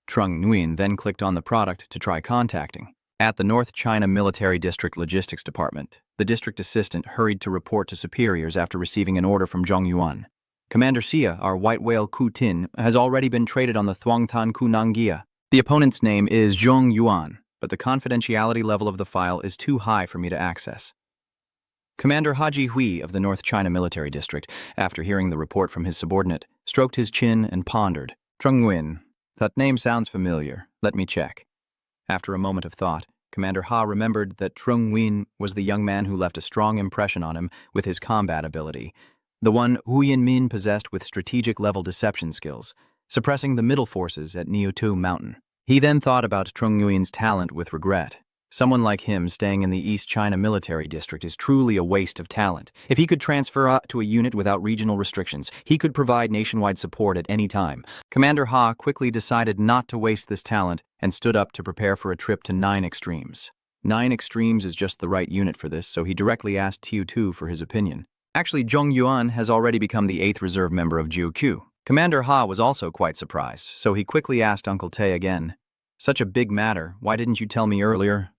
Speaker 1: Trung Nguyen then clicked on the product to try contacting. At the North China Military District Logistics Department, the district assistant hurried to report to superiors after receiving an order from Zhong Yuan. Commander Xia, our White Whale Ku Tin, has already been traded on the Thuangtan Kunangia. The opponent's name is Zhong Yuan, but the confidentiality level of the file is too high for me to access. Commander Haji Hui of the North China Military District, after hearing the report from his subordinate, stroked his chin and pondered. Trung Nguyen, that name sounds familiar. Let me check. After a moment of thought, Commander Ha remembered that Trung Nguyen was the young man who left a strong impression on him with his combat ability, the one Huyen Min possessed with strategic-level deception skills, suppressing the middle forces at Niutu Mountain. He then thought about Trung Nguyen's talent with regret. Someone like him staying in the East China Military District is truly a waste of talent. If he could transfer to a unit without regional restrictions, he could provide nationwide support at any time. Commander Ha quickly decided not to waste this talent and stood up to prepare for a trip to 9 Extremes. 9 Extremes is just the right unit for this, so he directly asked Tiu Tu for his opinion. Actually, Zhong Yuan has already become the 8th reserve member of Jiu-Q. Commander Ha was also quite surprised, so he quickly asked Uncle Tae again, "Such a big matter, why didn't you tell me earlier?"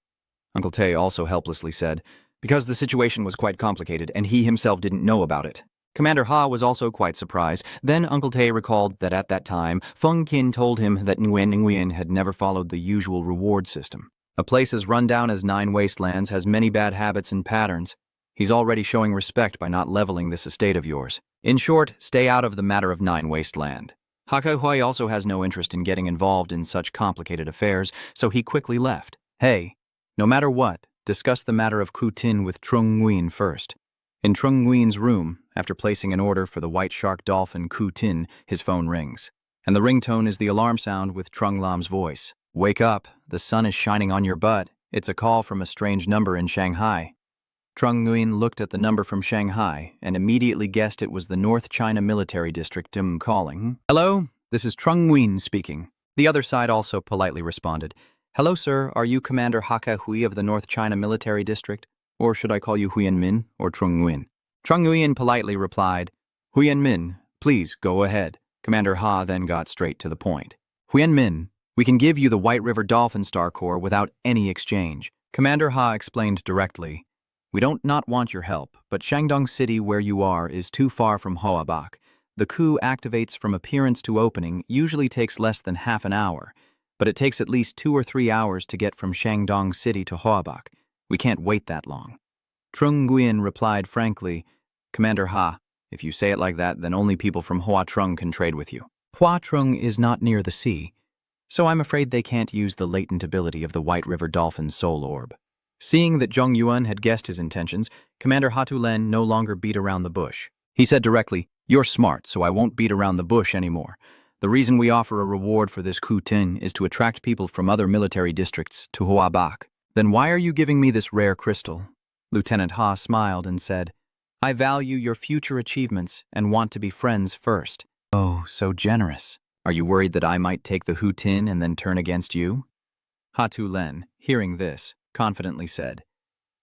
Speaker 1: Uncle Tae also helplessly said, "Because the situation was quite complicated and he himself didn't know about it." Commander Ha was also quite surprised. Then Uncle Tae recalled that at that time, Feng Qin told him that Nguyen had never followed the usual reward system. A place as run down as 9 Wastelands has many bad habits and patterns. He's already showing respect by not leveling this estate of yours. In short, stay out of the matter of 9 Wasteland. Hakahui also has no interest in getting involved in such complicated affairs, so he quickly left. Hey, no matter what, discuss the matter of Ku Tin with Trung Nguyen first. In Trung Nguyen's room, after placing an order for the white shark dolphin Ku Tin, his phone rings. And the ringtone is the alarm sound with Trung Lam's voice. "Wake up, the sun is shining on your butt. It's a call from a strange number in Shanghai." Trung Nguyen looked at the number from Shanghai and immediately guessed it was the North China Military District calling. "Hello, this is Trung Nguyen speaking." The other side also politely responded. "Hello, sir, are you Commander Haka Hui of the North China Military District? Or should I call you Huyen Min or Trung Nguyen?" Trung Nguyen politely replied, "Huyen Min, please go ahead." Commander Ha then got straight to the point. "Huyen Min, we can give you the White River Dolphin Star Corps without any exchange." Commander Ha explained directly, "We don't not want your help, but Shandong City where you are is too far from Hoa Bak. The coup activates from appearance to opening usually takes less than half an hour, but it takes at least 2 or 3 hours to get from Shandong City to Hoa Bak. We can't wait that long." Trung Nguyen replied frankly, "Commander Ha, if you say it like that, then only people from Hoa Trung can trade with you. Hoa Trung is not near the sea, so I'm afraid they can't use the latent ability of the White River Dolphin Soul Orb." Seeing that Zhong Yuan had guessed his intentions, Commander Hatulen no longer beat around the bush. He said directly, "You're smart, so I won't beat around the bush anymore. The reason we offer a reward for this Ku Tin is to attract people from other military districts to Hoa Bak. Then why are you giving me this rare crystal?" Lieutenant Ha smiled and said, "I value your future achievements and want to be friends first." "Oh, so generous. Are you worried that I might take the Hu Tin and then turn against you?" Hatulen, hearing this, confidently said,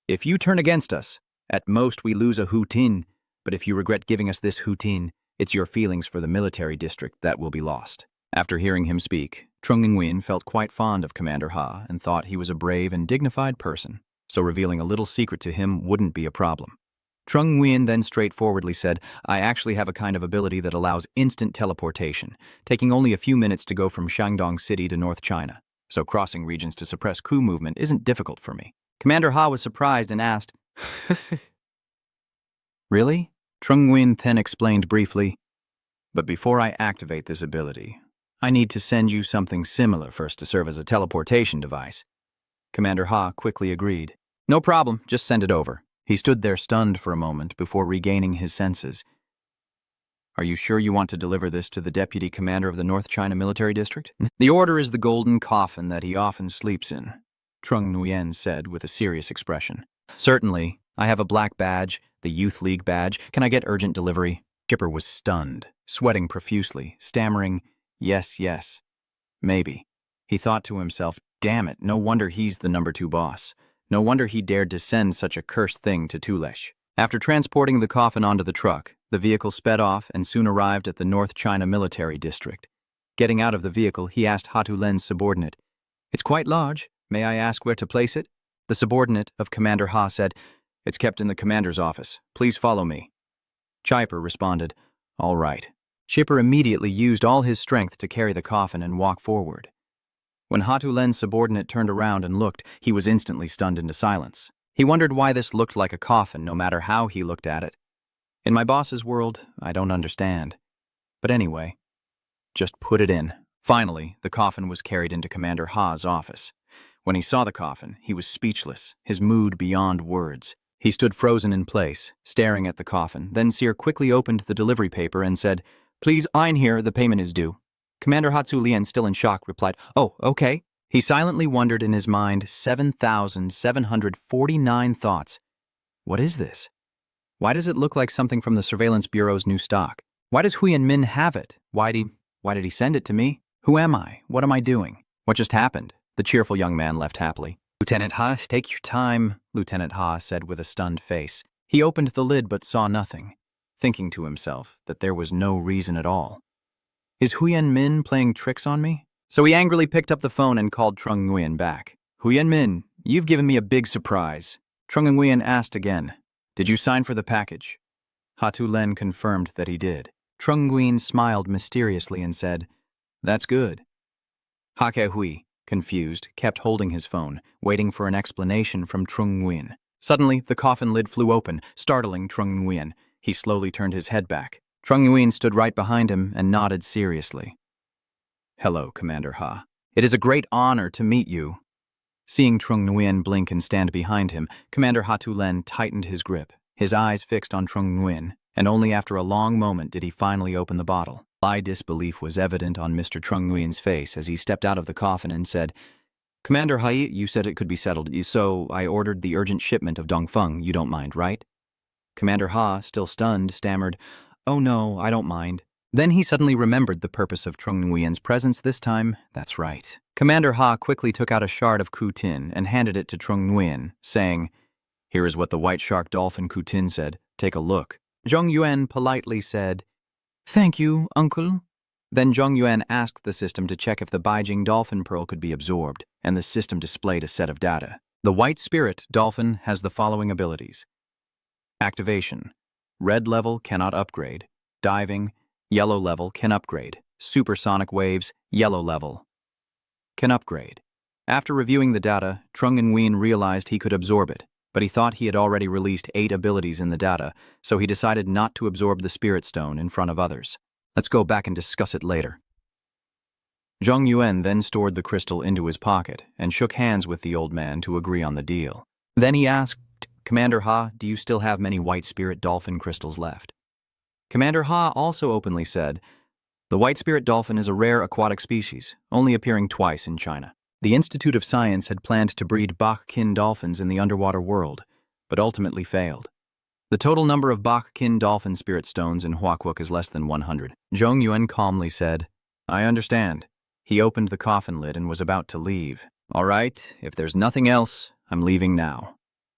Speaker 1: "If you turn against us, at most we lose a Hu Tin, but if you regret giving us this Hu Tin, It's your feelings for the military district that will be lost. After hearing him speak, Trung Nguyen felt quite fond of Commander Ha and thought he was a brave and dignified person, so revealing a little secret to him wouldn't be a problem. Trung Nguyen then straightforwardly said, I actually have a kind of ability that allows instant teleportation, taking only a few minutes to go from Shandong City to North China, so crossing regions to suppress coup movement isn't difficult for me. Commander Ha was surprised and asked, Really? Trung Nguyen then explained briefly, But before I activate this ability, I need to send you something similar first to serve as a teleportation device. Commander Ha quickly agreed. No problem, just send it over. He stood there stunned for a moment before regaining his senses. Are you sure you want to deliver this to the deputy commander of the North China Military District? The order is the golden coffin that he often sleeps in, Trung Nguyen said with a serious expression. Certainly. I have a black badge, the Youth League badge. Can I get urgent delivery? Chipper was stunned, sweating profusely, stammering, Yes, yes. Maybe. He thought to himself, damn it, no wonder he's the number 2 boss. No wonder he dared to send such a cursed thing to Tulesh. After transporting the coffin onto the truck, the vehicle sped off and soon arrived at the North China Military District. Getting out of the vehicle, he asked Hatulen's subordinate, It's quite large. May I ask where to place it? The subordinate of Commander Ha said, It's kept in the commander's office. Please follow me. Chipper responded, All right. Chipper immediately used all his strength to carry the coffin and walk forward. When Hatulen's subordinate turned around and looked, he was instantly stunned into silence. He wondered why this looked like a coffin, no matter how he looked at it. In my boss's world, I don't understand. But anyway, just put it in. Finally, the coffin was carried into Commander Ha's office. When he saw the coffin, he was speechless, his mood beyond words. He stood frozen in place, staring at the coffin. Then Seer quickly opened the delivery paper and said, Please sign here, the payment is due. Commander Hatsulian, still in shock, replied, Oh, okay. He silently wondered in his mind 7,749 thoughts. What is this? Why does it look like something from the Surveillance Bureau's new stock? Why does Huiyan Min have it? Why did he send it to me? Who am I? What am I doing? What just happened? The cheerful young man left happily. Lieutenant Ha, take your time, Lieutenant Ha said with a stunned face. He opened the lid but saw nothing, thinking to himself that there was no reason at all. Is Huiyan Min playing tricks on me? So he angrily picked up the phone and called Trung Nguyen back. Huiyan Min, you've given me a big surprise. Trung Nguyen asked again, Did you sign for the package? Hatulen confirmed that he did. Trung Nguyen smiled mysteriously and said, That's good. Ha Ke Hui, confused, kept holding his phone, waiting for an explanation from Trung Nguyen. Suddenly, the coffin lid flew open, startling Trung Nguyen. He slowly turned his head back. Trung Nguyen stood right behind him and nodded seriously. Hello, Commander Ha. It is a great honor to meet you. Seeing Trung Nguyen blink and stand behind him, Commander Hatulen tightened his grip, his eyes fixed on Trung Nguyen, and only after a long moment did he finally open the bottle. Disbelief was evident on Mr. Trung Nguyen's face as he stepped out of the coffin and said, Commander Hai, you said it could be settled, so I ordered the urgent shipment of Dongfeng. You don't mind, right? Commander Ha, still stunned, stammered, Oh no, I don't mind. Then he suddenly remembered the purpose of Trung Nguyen's presence this time. That's right. Commander Ha quickly took out a shard of Ku Tin and handed it to Trung Nguyen, saying, Here is what the white shark dolphin Ku Tin said. Take a look. Zhong Yuan politely said, Thank you, uncle. Then Zhong Yuan asked the system to check if the Beijing dolphin pearl could be absorbed, and the system displayed a set of data. The white spirit dolphin has the following abilities. Activation. Red level cannot upgrade. Diving. Yellow level can upgrade. Supersonic waves. Yellow level can upgrade. After reviewing the data, Trung Nguyen realized he could absorb it, but he thought he had already released 8 abilities in the data, so he decided not to absorb the spirit stone in front of others. Let's go back and discuss it later. Zhong Yuan then stored the crystal into his pocket and shook hands with the old man to agree on the deal. Then he asked, Commander Ha, do you still have many white spirit dolphin crystals left? Commander Ha also openly said, The white spirit dolphin is a rare aquatic species, only appearing twice in China. The Institute of Science had planned to breed Bach-kin dolphins in the underwater world, but ultimately failed. The total number of Bach-kin dolphin spirit stones in Huaquoc is less than 100. Zhong Yuan calmly said, I understand. He opened the coffin lid and was about to leave. All right, if there's nothing else, I'm leaving now.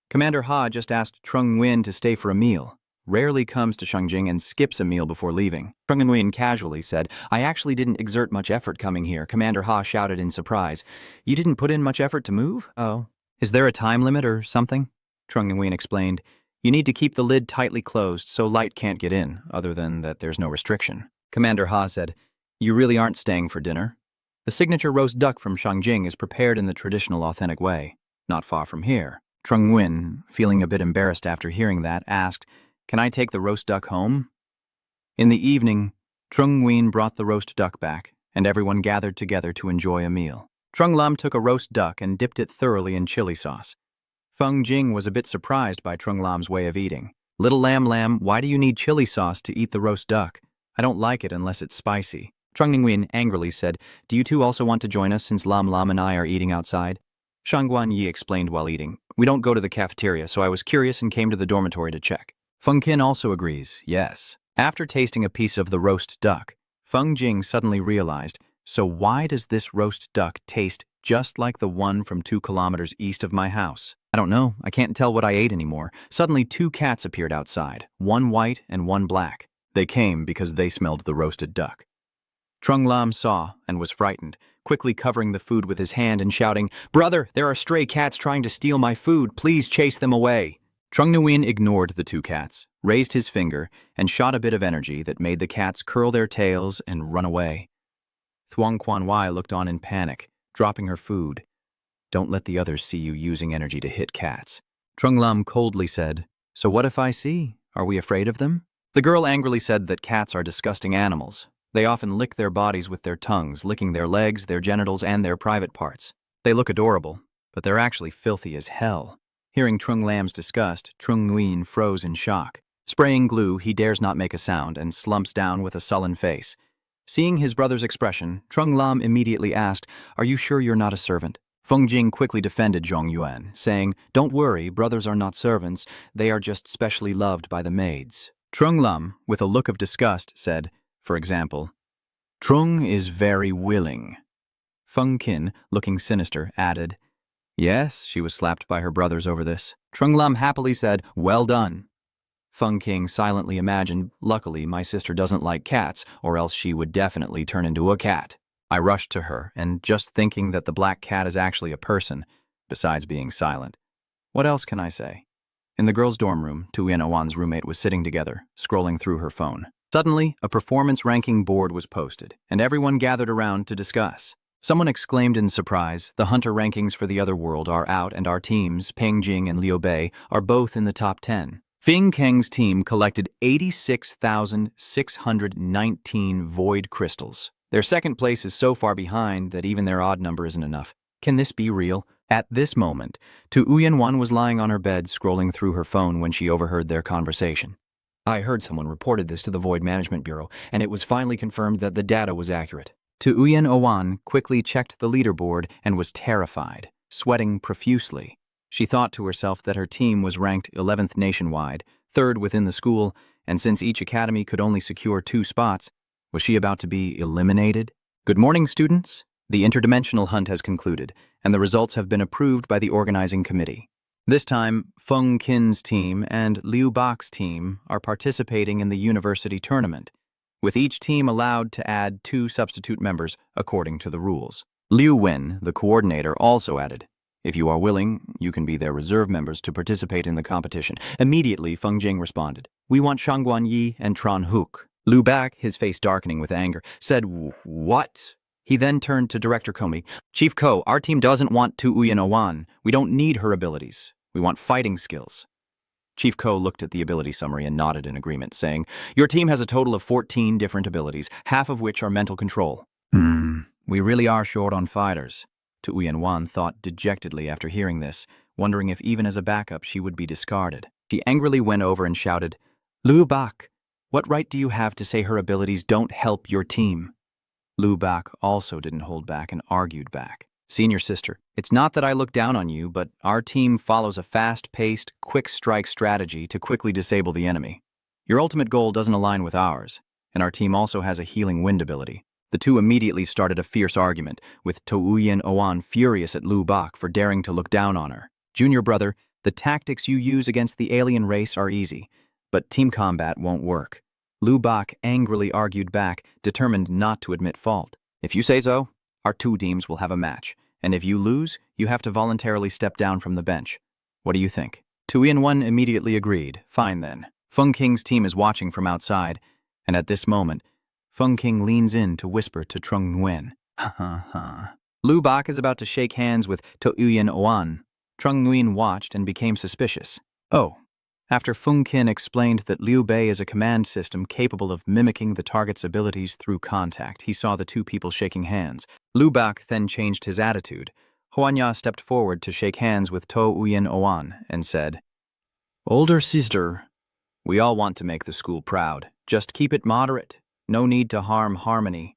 Speaker 1: Commander Ha just asked Trung Nguyen to stay for a meal. rarely comes to Shengjing and skips a meal before leaving. Chung Nguyen casually said, I actually didn't exert much effort coming here. Commander Ha shouted in surprise. You didn't put in much effort to move? Oh. Is there a time limit or something? Chung Nguyen explained. You need to keep the lid tightly closed so light can't get in, other than that there's no restriction. Commander Ha said, You really aren't staying for dinner? The signature roast duck from Shengjing is prepared in the traditional authentic way, not far from here. Chung Nguyen, feeling a bit embarrassed after hearing that, asked, Can I take the roast duck home? In the evening, Chung Nguyen brought the roast duck back, and everyone gathered together to enjoy a meal. Trung Lam took a roast duck and dipped it thoroughly in chili sauce. Feng Jing was a bit surprised by Trung Lam's way of eating. Little lamb, why do you need chili sauce to eat the roast duck? I don't like it unless it's spicy. Trung Nguyen angrily said, Do you two also want to join us since Lam and I are eating outside? Shang Guanyi explained while eating, We don't go to the cafeteria, so I was curious and came to the dormitory to check. Feng Qin also agrees, yes. After tasting a piece of the roast duck, Feng Jing suddenly realized, so why does this roast duck taste just like the one from 2 kilometers east of my house? I don't know, I can't tell what I ate anymore. Suddenly 2 cats appeared outside, one white and one black. They came because they smelled the roasted duck. Trung Lam saw and was frightened, quickly covering the food with his hand and shouting, Brother, there are stray cats trying to steal my food, please chase them away. Trung Nguyen ignored the 2 cats, raised his finger, and shot a bit of energy that made the cats curl their tails and run away. Thuong Quan Wai looked on in panic, dropping her food. Don't let the others see you using energy to hit cats. Trung Lam coldly said, So what if I see? Are we afraid of them? The girl angrily said that cats are disgusting animals. They often lick their bodies with their tongues, licking their legs, their genitals, and their private parts. They look adorable, but they're actually filthy as hell. Hearing Trung Lam's disgust, Trung Nguyen froze in shock. Spraying glue, he dares not make a sound and slumps down with a sullen face. Seeing his brother's expression, Trung Lam immediately asked, Are you sure you're not a servant? Feng Jing quickly defended Zhong Yuan, saying, Don't worry, brothers are not servants, they are just specially loved by the maids. Trung Lam, with a look of disgust, said, for example, Trung is very willing. Feng Qin, looking sinister, added, Yes, she was slapped by her brothers over this. Trung Lam happily said, Well done. Feng King silently imagined, Luckily, my sister doesn't like cats, or else she would definitely turn into a cat. I rushed to her, and just thinking that the black cat is actually a person, besides being silent. What else can I say? In the girls' dorm room, Tuyen Owan's roommate was sitting together, scrolling through her phone. Suddenly, a performance ranking board was posted, and everyone gathered around to discuss. Someone exclaimed in surprise, The hunter rankings for the other world are out, and our teams, Peng Jing and Liu Bei, are both in the top 10. Fing Keng's team collected 86,619 void crystals. Their second place is so far behind that even their odd number isn't enough. Can this be real? At this moment, Tu Uyenwan was lying on her bed scrolling through her phone when she overheard their conversation. I heard someone reported this to the Void Management Bureau, and it was finally confirmed that the data was accurate. Tu Uyen Owan quickly checked the leaderboard and was terrified, sweating profusely. She thought to herself that her team was ranked 11th nationwide, 3rd within the school, and since each academy could only secure 2 spots, was she about to be eliminated? Good morning, students. The interdimensional hunt has concluded, and the results have been approved by the organizing committee. This time, Feng Qin's team and Liu Bak's team are participating in the university tournament, with each team allowed to add 2 substitute members according to the rules. Liu Wen, the coordinator, also added, If you are willing, you can be their reserve members to participate in the competition. Immediately, Feng Jing responded, We want Shangguan Yi and Tran Hook. Liu Bak, his face darkening with anger, said, What? He then turned to Director Komi. Chief Ko, our team doesn't want Tu Uyen Owan. We don't need her abilities. We want fighting skills. Chief Ko looked at the ability summary and nodded in agreement, saying, Your team has a total of 14 different abilities, half of which are mental control. We really are short on fighters. Tu Uyen Wan thought dejectedly after hearing this, wondering if even as a backup she would be discarded. She angrily went over and shouted, Liu Bak, what right do you have to say her abilities don't help your team? Liu Bak also didn't hold back and argued back. Senior sister, it's not that I look down on you, but our team follows a fast-paced, quick-strike strategy to quickly disable the enemy. Your ultimate goal doesn't align with ours, and our team also has a healing wind ability. The two immediately started a fierce argument, with Touyen Owan furious at Liu Bak for daring to look down on her. Junior brother, the tactics you use against the alien race are easy. But team combat won't work. Liu Bak angrily argued back, determined not to admit fault. If you say so, our two teams will have a match, and if you lose, you have to voluntarily step down from the bench. What do you think? Tu Yin-wen immediately agreed. Fine then. Feng Qing's team is watching from outside, and at this moment, Feng Qing leans in to whisper to Trung Nguyen. Ha ha ha. Liu Bak is about to shake hands with Tu Yin-wen. Trung Nguyen watched and became suspicious. Oh. After Feng Qin explained that Liu Bei is a command system capable of mimicking the target's abilities through contact, he saw the two people shaking hands. Liu Bak then changed his attitude. Huanya stepped forward to shake hands with To Yin-wen and said, "Older sister, we all want to make the school proud. Just keep it moderate. No need to harm harmony."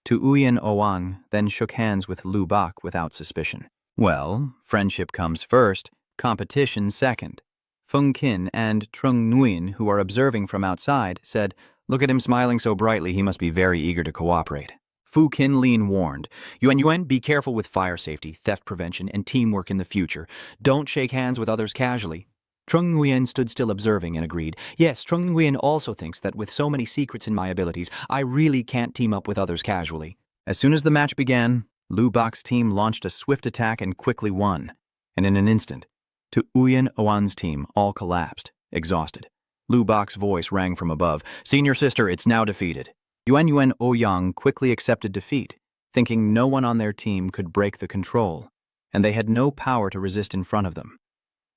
Speaker 1: Tu Yin-wen then shook hands with Liu Bak without suspicion. Well, friendship comes first, competition second. Feng Qin and Trung Nguyen, who are observing from outside, said, "Look at him smiling so brightly, he must be very eager to cooperate." Fu Qinlin warned, "Yuan, be careful with fire safety, theft prevention, and teamwork in the future. Don't shake hands with others casually." Trung Nguyen stood still observing and agreed, "Yes, Trung Nguyen also thinks that with so many secrets in my abilities, I really can't team up with others casually." As soon as the match began, Liu Bak's team launched a swift attack and quickly won. And in an instant, Tu Yin-wen's team all collapsed, exhausted. Liu Bak's voice rang from above, "Senior sister, it's now defeated." Yuan Ouyang quickly accepted defeat, thinking no one on their team could break the control, and they had no power to resist in front of them.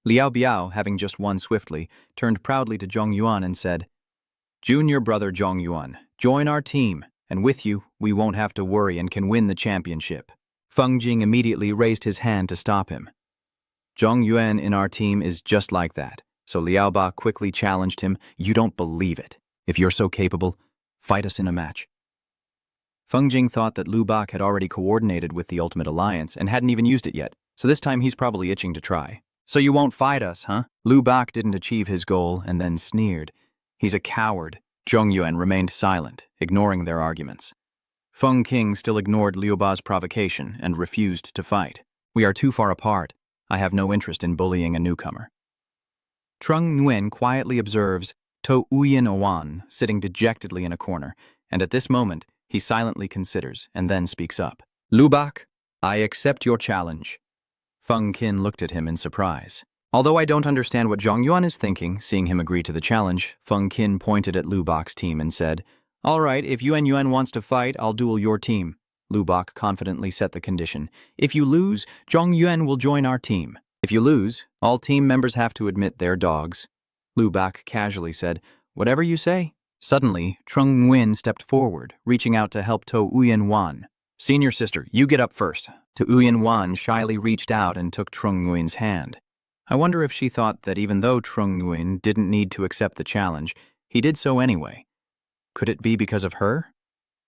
Speaker 1: Liao Biao, having just won swiftly, turned proudly to Zhong Yuan and said, "Junior brother Zhong Yuan, join our team, and with you, we won't have to worry and can win the championship." Feng Jing immediately raised his hand to stop him. "Zhong Yuan in our team is just like that." So Liao Ba quickly challenged him, "You don't believe it. If you're so capable, fight us in a match." Feng Jing thought that Liu Bak had already coordinated with the Ultimate Alliance and hadn't even used it yet, so this time he's probably itching to try. "So you won't fight us, huh?" Liu Bak didn't achieve his goal and then sneered. "He's a coward." Zhong Yuan remained silent, ignoring their arguments. Feng Qing still ignored Liu Ba's provocation and refused to fight. "We are too far apart. I have no interest in bullying a newcomer." Trung Nguyen quietly observes To Yin-wen sitting dejectedly in a corner, and at this moment, he silently considers and then speaks up. "Liu Bak, I accept your challenge." Feng Qin looked at him in surprise. Although I don't understand what Zhong Yuan is thinking, seeing him agree to the challenge, Feng Qin pointed at Liu Bak's team and said, "All right, if Yuan wants to fight, I'll duel your team." Liu Bak confidently set the condition. "If you lose, Zhong Yuan will join our team." "If you lose, all team members have to admit they're dogs." Liu Bak casually said, "Whatever you say." Suddenly, Trung Nguyen stepped forward, reaching out to help To Yin-wen. "Senior sister, you get up first." To Yin-wen shyly reached out and took Trung Nguyen's hand. I wonder if she thought that even though Trung Nguyen didn't need to accept the challenge, he did so anyway. Could it be because of her?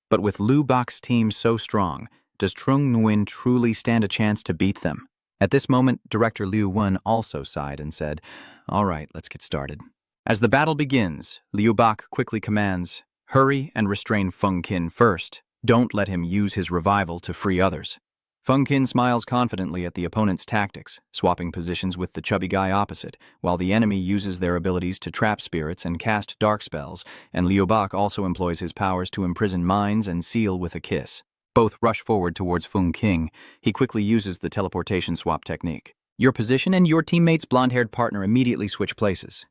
Speaker 1: But with Liu Bak's team so strong, does Trung Nguyen truly stand a chance to beat them? At this moment, Director Liu Wen also sighed and said, "All right, let's get started." As the battle begins, Liu Bak quickly commands, "Hurry and restrain Feng Qin first. Don't let him use his revival to free others." Feng Qin smiles confidently at the opponent's tactics, swapping positions with the chubby guy opposite, while the enemy uses their abilities to trap spirits and cast dark spells, and Liu Bak also employs his powers to imprison minds and seal with a kiss. Both rush forward towards Feng Qing. He quickly uses the teleportation swap technique. Your position and your teammate's blonde-haired partner immediately switch places.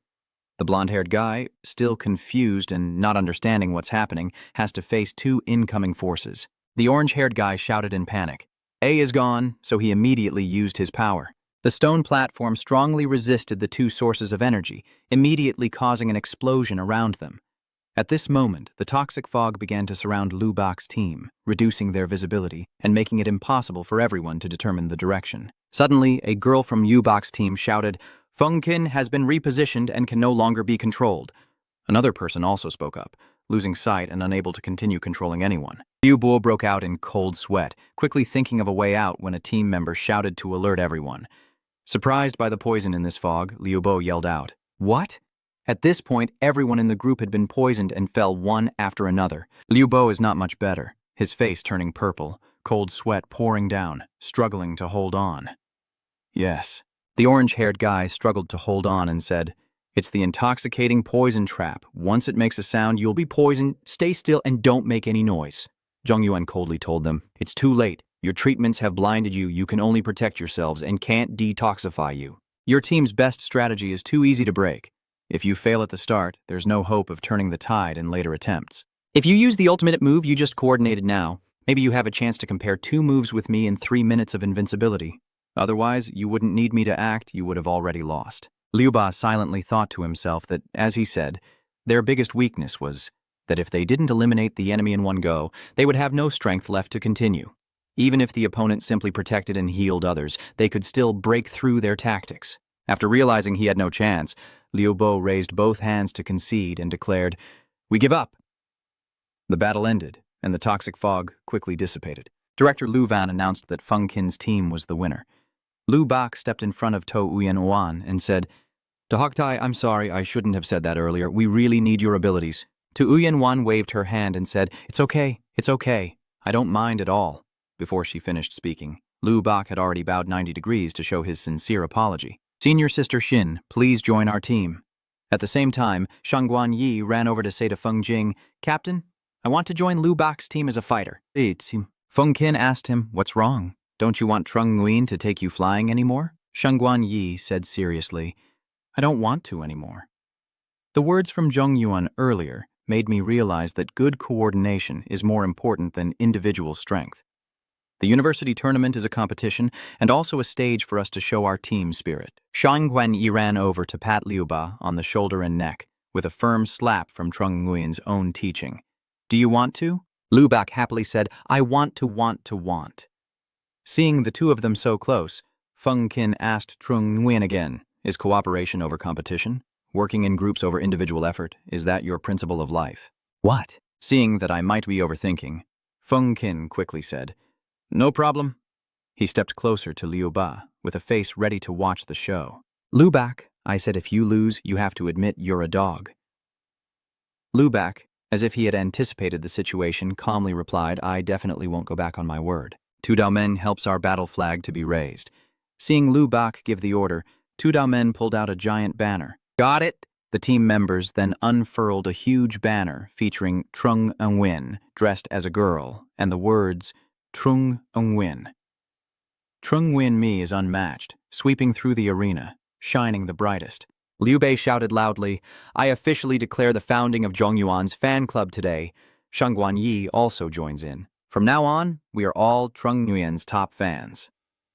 Speaker 1: The blonde-haired guy, still confused and not understanding what's happening, has to face two incoming forces. The orange-haired guy shouted in panic. A is gone, so he immediately used his power. The stone platform strongly resisted the two sources of energy, immediately causing an explosion around them. At this moment, the toxic fog began to surround Liu Bak's team, reducing their visibility and making it impossible for everyone to determine the direction. Suddenly, a girl from Liu Bak's team shouted, "Feng Qin has been repositioned and can no longer be controlled." Another person also spoke up, losing sight and unable to continue controlling anyone. Liu Bo broke out in cold sweat, quickly thinking of a way out when a team member shouted to alert everyone. Surprised by the poison in this fog, Liu Bo yelled out, "What?" At this point, everyone in the group had been poisoned and fell one after another. Liu Bo is not much better, his face turning purple, cold sweat pouring down, struggling to hold on. "Yes." The orange-haired guy struggled to hold on and said, It's the intoxicating poison trap. Once it makes a sound, you'll be poisoned. Stay still and don't make any noise. Zhong Yuan coldly told them. It's too late. Your treatments have blinded you. You can only protect yourselves and can't detoxify you. Your team's best strategy is too easy to break. If you fail at the start, there's no hope of turning the tide in later attempts. If you use the ultimate move you just coordinated now, maybe you have a chance to compare 2 moves with me in 3 minutes of invincibility. Otherwise, you wouldn't need me to act, you would have already lost. Liu Ba silently thought to himself that, as he said, their biggest weakness was that if they didn't eliminate the enemy in one go, they would have no strength left to continue. Even if the opponent simply protected and healed others, they could still break through their tactics. After realizing he had no chance, Liu Bo raised both hands to concede and declared, "We give up." The battle ended, and the toxic fog quickly dissipated. Director Lu Van announced that Feng Qin's team was the winner. Lu Bak stepped in front of To Uyen Oan and said, "To Hoktai, I'm sorry, I shouldn't have said that earlier. We really need your abilities." To Uyen Wan waved her hand and said, it's okay. I don't mind at all." Before she finished speaking, Lu Bak had already bowed 90 degrees to show his sincere apology. "Senior Sister Xin, please join our team." At the same time, Shangguan Yi ran over to say to Feng Jing, "Captain, I want to join Lu Bak's team as a fighter." Feng Qin asked him, "What's wrong? Don't you want Trung Nguyen to take you flying anymore?" Shangguan Yi said seriously, "I don't want to anymore." The words from Zhong Yuan earlier made me realize that good coordination is more important than individual strength. The university tournament is a competition and also a stage for us to show our team spirit. Shangguan Yi ran over to pat Liu Ba on the shoulder and neck with a firm slap from Trung Nguyen's own teaching. "Do you want to?" Lu Bak happily said, "I want to. Seeing the two of them so close, Feng Qin asked Trung Nguyen again, "Is cooperation over competition? Working in groups over individual effort? Is that your principle of life?" "What?" Seeing that I might be overthinking, Feng Qin quickly said, "No problem." He stepped closer to Liu Ba, with a face ready to watch the show. "Lu Bak," I said, "if you lose, you have to admit you're a dog." Lu Bak, as if he had anticipated the situation, calmly replied, "I definitely won't go back on my word." Tu Dao Men helps our battle flag to be raised. Seeing Lu Bak give the order, Tu Dao Men pulled out a giant banner. "Got it?" The team members then unfurled a huge banner featuring Trung Nguyen dressed as a girl and the words, "Trung Nguyen." Trung Nguyen Mi is unmatched, sweeping through the arena, shining the brightest. Liu Bei shouted loudly, "I officially declare the founding of Zhong Yuan's fan club today." Shangguan Yi also joins in. "From now on, we are all Trung Nguyen's top fans."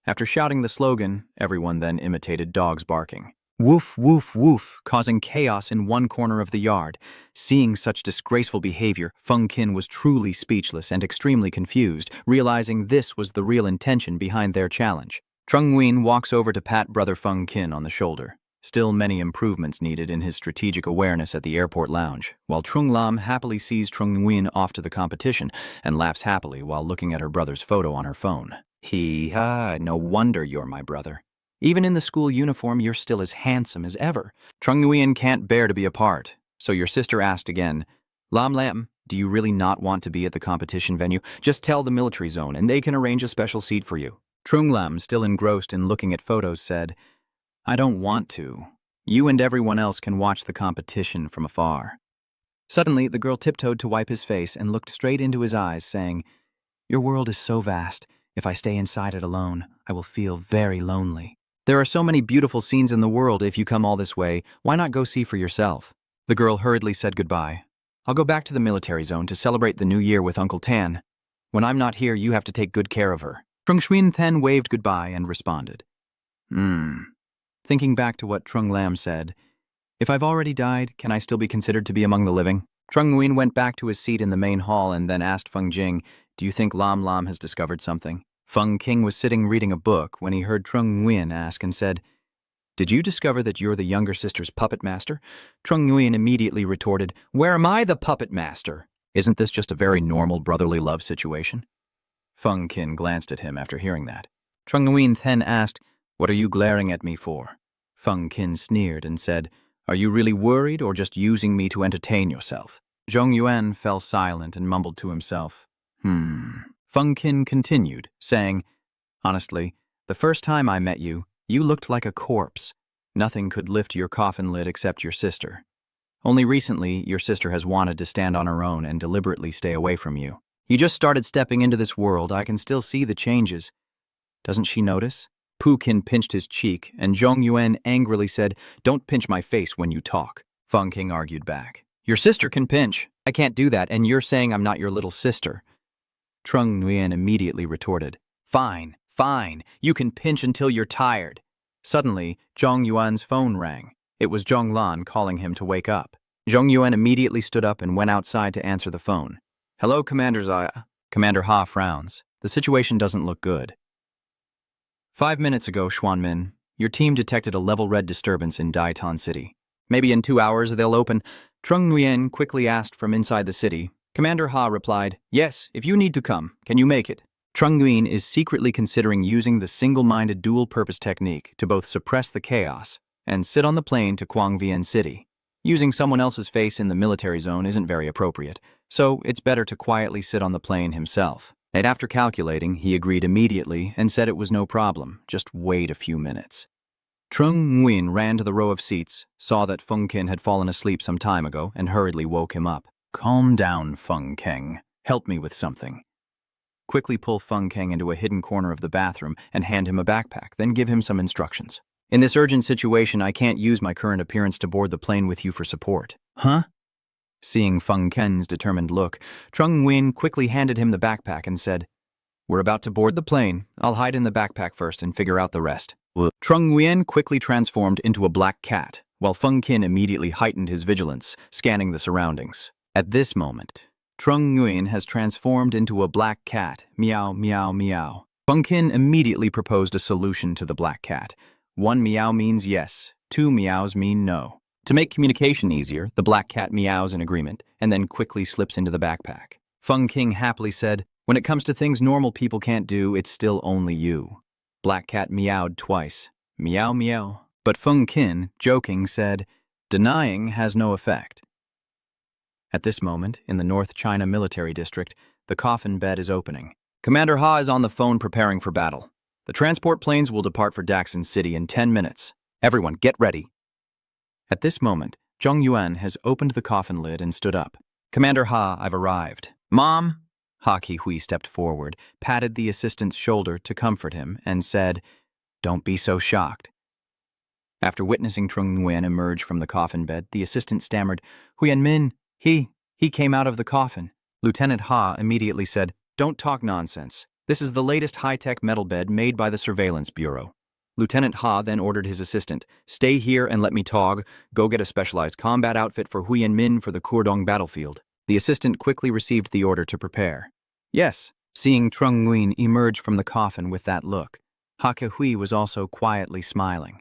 Speaker 1: After shouting the slogan, everyone then imitated dogs barking. Woof, woof, woof, causing chaos in one corner of the yard. Seeing such disgraceful behavior, Feng Qin was truly speechless and extremely confused, realizing this was the real intention behind their challenge. Trung Nguyen walks over to pat brother Feng Qin on the shoulder. Still many improvements needed in his strategic awareness at the airport lounge, while Trung Lam happily sees Trung Nguyen off to the competition and laughs happily while looking at her brother's photo on her phone. No wonder you're my brother. Even in the school uniform, you're still as handsome as ever." Trung Nguyen can't bear to be apart, so your sister asked again, Lam, do you really not want to be at the competition venue? Just tell the military zone and they can arrange a special seat for you." Trung Lam, still engrossed in looking at photos, said, "I don't want to. You and everyone else can watch the competition from afar." Suddenly, the girl tiptoed to wipe his face and looked straight into his eyes, saying, "Your world is so vast. If I stay inside it alone, I will feel very lonely. There are so many beautiful scenes in the world. If you come all this way, why not go see for yourself?" The girl hurriedly said goodbye. "I'll go back to the military zone to celebrate the new year with Uncle Tan. When I'm not here, you have to take good care of her." Trung Xuyen then waved goodbye and responded, Thinking back to what Trung Lam said, "If I've already died, can I still be considered to be among the living?" Trung Nguyen went back to his seat in the main hall and then asked Feng Jing, "Do you think Lam Lam has discovered something?" Feng King was sitting reading a book when he heard Trung Nguyen ask and said, "Did you discover that you're the younger sister's puppet master?" Trung Nguyen immediately retorted, "Where am I the puppet master? Isn't this just a very normal brotherly love situation?" Feng Qin glanced at him after hearing that. Trung Nguyen then asked, "What are you glaring at me for?" Feng Qin sneered and said, "Are you really worried or just using me to entertain yourself?" Zhong Yuan fell silent and mumbled to himself. Feng Qin continued, saying, "Honestly, the first time I met you, you looked like a corpse. Nothing could lift your coffin lid except your sister. Only recently, your sister has wanted to stand on her own and deliberately stay away from you. You just started stepping into this world. I can still see the changes. Doesn't she notice? Pukin pinched his cheek, and Zhong Yuan angrily said, "Don't pinch my face when you talk." Feng King argued back. "Your sister can pinch. I can't do that, and you're saying I'm not your little sister." Trung Nguyen immediately retorted, Fine, you can pinch until you're tired." Suddenly, Zhong Yuan's phone rang. It was Zhong Lan calling him to wake up. Zhong Yuan immediately stood up and went outside to answer the phone. "Hello, Commander Zaya." Commander Ha frowns. The situation doesn't look good. 5 minutes ago, Xuanmin, your team detected a level red disturbance in Daitan City. Maybe in 2 hours they'll open. Trung Nguyen quickly asked from inside the city. Commander Ha replied, "Yes, if you need to come, can you make it?" Trung Nguyen is secretly considering using the single-minded dual-purpose technique to both suppress the chaos and sit on the plane to Quangvian City. Using someone else's face in the military zone isn't very appropriate, so it's better to quietly sit on the plane himself. And after calculating, he agreed immediately and said it was no problem, just wait a few minutes. Trung Nguyen ran to the row of seats, saw that Feng Kin had fallen asleep some time ago, and hurriedly woke him up. "Calm down, Feng King. Help me with something." Quickly pull Feng King into a hidden corner of the bathroom and hand him a backpack, then give him some instructions. "In this urgent situation, I can't use my current appearance to board the plane with you for support." "Huh?" Seeing Feng Ken's determined look, Trung Nguyen quickly handed him the backpack and said, "We're about to board the plane. I'll hide in the backpack first and figure out the rest." Trung Nguyen quickly transformed into a black cat, while Feng Kin immediately heightened his vigilance, scanning the surroundings. At this moment, Trung Nguyen has transformed into a black cat, meow, meow, meow. Feng Kin immediately proposed a solution to the black cat. 1 meow means yes, 2 meows mean no. To make communication easier, the black cat meows in agreement, and then quickly slips into the backpack. Feng King happily said, "When it comes to things normal people can't do, it's still only you." Black cat meowed twice, meow, meow. But Feng Kin, joking, said, "Denying has no effect." At this moment, in the North China Military District, the coffin bed is opening. Commander Ha is on the phone preparing for battle. The transport planes will depart for Daxin City in 10 minutes. Everyone, get ready. At this moment, Zhong Yuan has opened the coffin lid and stood up. "Commander Ha, I've arrived." "Mom?" Ha Ki-hui stepped forward, patted the assistant's shoulder to comfort him, and said, "Don't be so shocked." After witnessing Trung Nguyen emerge from the coffin bed, the assistant stammered, "Huyen Min, he came out of the coffin." Lieutenant Ha immediately said, "Don't talk nonsense. This is the latest high-tech metal bed made by the Surveillance Bureau." Lieutenant Ha then ordered his assistant, "Stay here and let me talk. Go get a specialized combat outfit for Huyen Min for the Kurdong battlefield." The assistant quickly received the order to prepare. "Yes." Seeing Trung Nguyen emerge from the coffin with that look, Ha Ke-hui was also quietly smiling.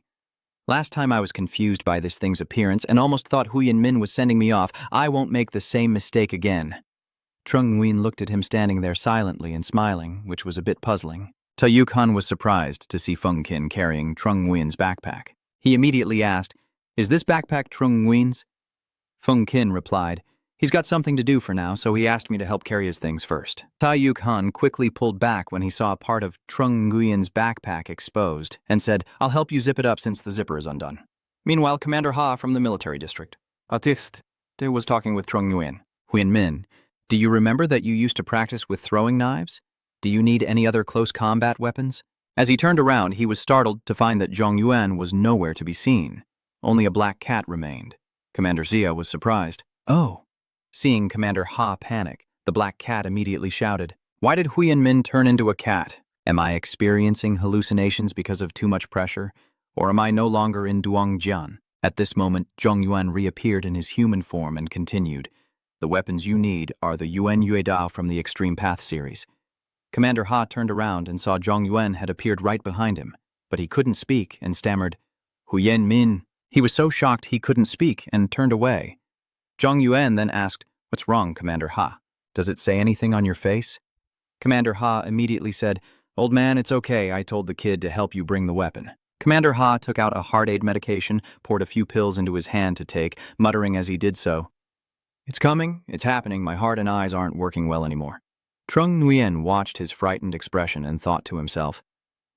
Speaker 1: "Last time I was confused by this thing's appearance and almost thought Huyen Min was sending me off. I won't make the same mistake again." Trung Nguyen looked at him standing there silently and smiling, which was a bit puzzling. Taiyuk Han was surprised to see Feng Kin carrying Trung Nguyen's backpack. He immediately asked, "Is this backpack Trung Nguyen's?" Feng Kin replied, "He's got something to do for now, so he asked me to help carry his things first." Taiyuk Han quickly pulled back when he saw a part of Trung Nguyen's backpack exposed and said, "I'll help you zip it up since the zipper is undone." Meanwhile, Commander Ha from the military district, Artist, was talking with Trung Nguyen. "Huyen Min, do you remember that you used to practice with throwing knives? Do you need any other close combat weapons?" As he turned around, he was startled to find that Zhong Yuan was nowhere to be seen. Only a black cat remained. Commander Zia was surprised. "Oh." Seeing Commander Ha panic, the black cat immediately shouted, "Why did Huyen Min turn into a cat? Am I experiencing hallucinations because of too much pressure? Or am I no longer in Duongjian?" At this moment, Zhong Yuan reappeared in his human form and continued, "The weapons you need are the Yuan Yue Dao from the Extreme Path series." Commander Ha turned around and saw Zhong Yuan had appeared right behind him, but he couldn't speak and stammered, "Huyen Min." He was so shocked he couldn't speak and turned away. Zhong Yuan then asked, "What's wrong, Commander Ha? Does it say anything on your face?" Commander Ha immediately said, "Old man, it's okay. I told the kid to help you bring the weapon." Commander Ha took out a heart aid medication, poured a few pills into his hand to take, muttering as he did so, "It's coming, it's happening. My heart and eyes aren't working well anymore." Trung Nguyen watched his frightened expression and thought to himself,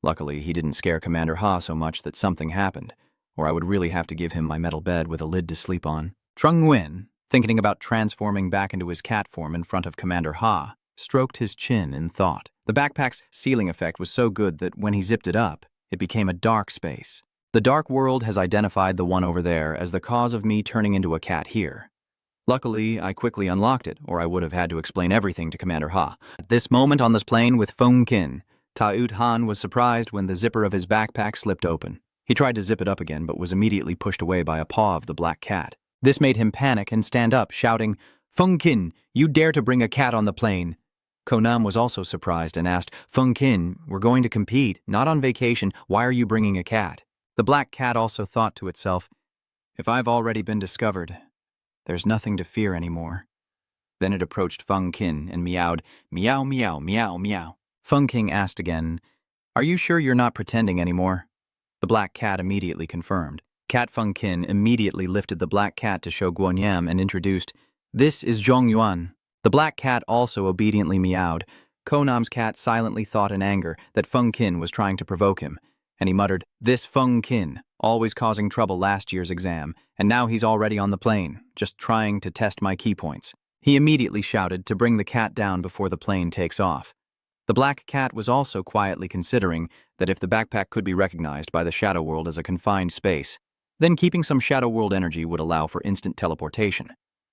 Speaker 1: "Luckily, he didn't scare Commander Ha so much that something happened. or I would really have to give him my metal bed with a lid to sleep on. Trung Nguyen, thinking about transforming back into his cat form in front of Commander Ha, stroked his chin in thought. The backpack's ceiling effect was so good that when he zipped it up, it became a dark space. The dark world has identified the one over there as the cause of me turning into a cat here. Luckily, I quickly unlocked it, or I would have had to explain everything to Commander Ha. At this moment on this plane with Feng Qin, Taut Han was surprised when the zipper of his backpack slipped open. He tried to zip it up again, but was immediately pushed away by a paw of the black cat. This made him panic and stand up, shouting, "Feng Qin, you dare to bring a cat on the plane!" Konam was also surprised and asked, "Feng Qin, we're going to compete, not on vacation. Why are you bringing a cat?" The black cat also thought to itself, "If I've already been discovered, there's nothing to fear anymore." Then it approached Feng Qin and meowed, "Meow, meow, meow, meow." Feng Qin asked again, "Are you sure you're not pretending anymore?" The black cat immediately confirmed. Cat Feng Qin immediately lifted the black cat to show Guanyam and introduced, "This is Zhong Yuan." The black cat also obediently meowed. Konam's cat silently thought in anger that Feng Qin was trying to provoke him, and he muttered, "This Feng Qin, always causing trouble last year's exam, and now he's already on the plane, just trying to test my key points." He immediately shouted to bring the cat down before the plane takes off. The black cat was also quietly considering that if the backpack could be recognized by the shadow world as a confined space, then keeping some shadow world energy would allow for instant teleportation.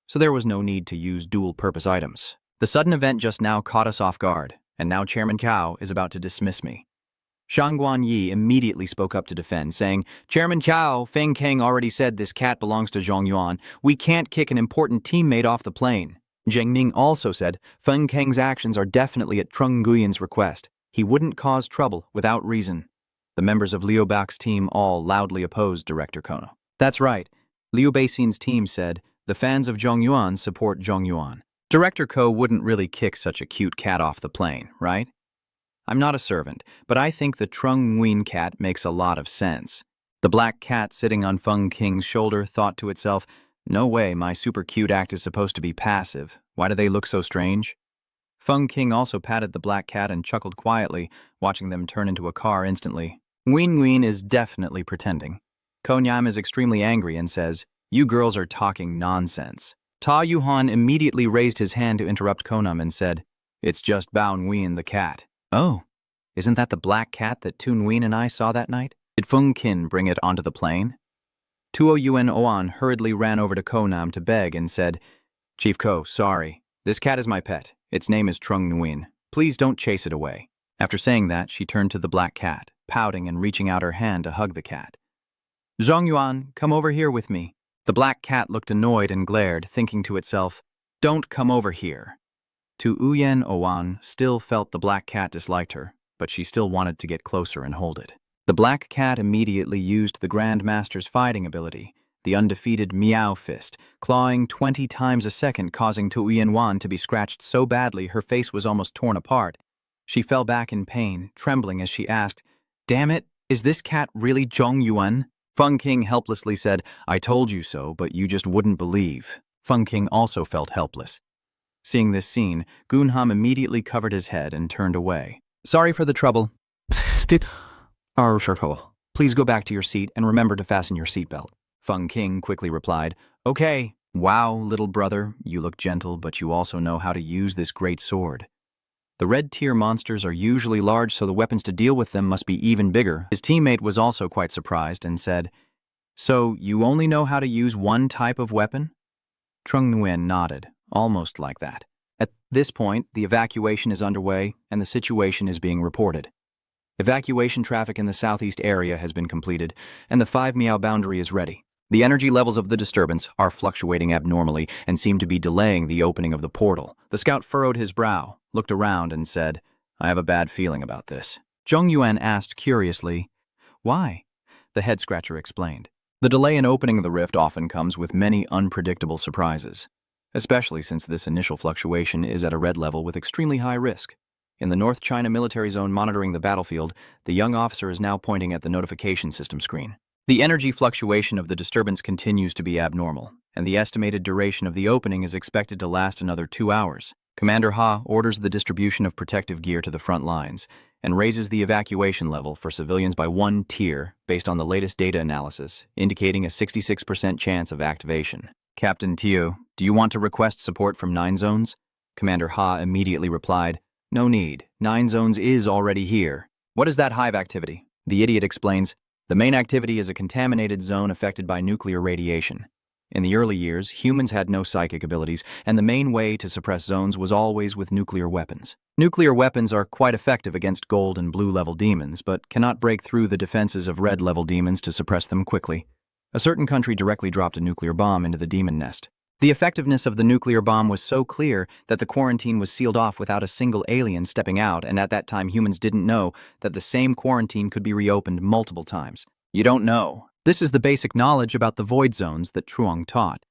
Speaker 1: So there was no need to use dual-purpose items. The sudden event just now caught us off guard, and now Chairman Cao is about to dismiss me. Shangguan Yi immediately spoke up to defend, saying, "Chairman Cao, Feng Kang already said this cat belongs to Zhong Yuan. We can't kick an important teammate off the plane." Zheng Ning also said, "Feng Kang's actions are definitely at Trung Nguyen's request. He wouldn't cause trouble without reason." The members of Liu Bax's team all loudly opposed Director Kono. That's right. Liu Beixin's team said, "The fans of Zhong Yuan support Zhong Yuan." Director Ko wouldn't really kick such a cute cat off the plane, right? I'm not a servant, but I think the Trung Nguyen cat makes a lot of sense. The black cat sitting on Feng King's shoulder thought to itself, "No way, my super cute act is supposed to be passive. Why do they look so strange?" Feng King also patted the black cat and chuckled quietly, watching them turn into a car instantly. Nguyen Nguyen is definitely pretending. Konyam is extremely angry and says, "You girls are talking nonsense." Ta Yuhan immediately raised his hand to interrupt Konam and said, "It's just Bao Nguyen the cat." "Oh, isn't that the black cat that Tu Nguyen and I saw that night? Did Feng Qin bring it onto the plane?" Tuo Yuen Oan hurriedly ran over to Konam to beg and said, "Chief Ko, sorry. This cat is my pet. Its name is Trung Nguyen. Please don't chase it away." After saying that, she turned to the black cat, pouting and reaching out her hand to hug the cat. "Zhong Yuan, come over here with me." The black cat looked annoyed and glared, thinking to itself, "Don't come over here." Tu Uyen Owan still felt the black cat disliked her, but she still wanted to get closer and hold it. The black cat immediately used the Grand Master's fighting ability, the undefeated Meow Fist, clawing 20 times a second, causing Tu Uyen Wan to be scratched so badly her face was almost torn apart. She fell back in pain, trembling as she asked, "Damn it, is this cat really Zhong Yuan?" Feng King helplessly said, "I told you so, but you just wouldn't believe." Feng King also felt helpless. Seeing this scene, Gunham immediately covered his head and turned away. "Sorry for the trouble. Please go back to your seat and remember to fasten your seatbelt." Feng King quickly replied, "Okay." "Wow, little brother, you look gentle, but you also know how to use this great sword." The red-tier monsters are usually large, so the weapons to deal with them must be even bigger. His teammate was also quite surprised and said, "So you only know how to use one type of weapon?" Trung Nguyen nodded, almost like that. At this point, the evacuation is underway and the situation is being reported. Evacuation traffic in the southeast area has been completed, and the 5 Miao boundary is ready. The energy levels of the disturbance are fluctuating abnormally and seem to be delaying the opening of the portal. The scout furrowed his brow, looked around, and said, "I have a bad feeling about this." Zhong Yuan asked curiously, "Why?" The head scratcher explained. The delay in opening the rift often comes with many unpredictable surprises, especially since this initial fluctuation is at a red level with extremely high risk. In the North China military zone monitoring the battlefield, the young officer is now pointing at the notification system screen. The energy fluctuation of the disturbance continues to be abnormal, and the estimated duration of the opening is expected to last another 2 hours. Commander Ha orders the distribution of protective gear to the front lines and raises the evacuation level for civilians by 1 tier based on the latest data analysis, indicating a 66% chance of activation. Captain Teo, do you want to request support from 9 zones? Commander Ha immediately replied, no need. 9 zones is already here. What is that hive activity? The idiot explains, the main activity is a contaminated zone affected by nuclear radiation. In the early years, humans had no psychic abilities, and the main way to suppress zones was always with nuclear weapons. Nuclear weapons are quite effective against gold and blue-level demons, but cannot break through the defenses of red-level demons to suppress them quickly. A certain country directly dropped a nuclear bomb into the demon nest. The effectiveness of the nuclear bomb was so clear that the quarantine was sealed off without a single alien stepping out, and at that time humans didn't know that the same quarantine could be reopened multiple times. You don't know. This is the basic knowledge about the void zones that Truong taught.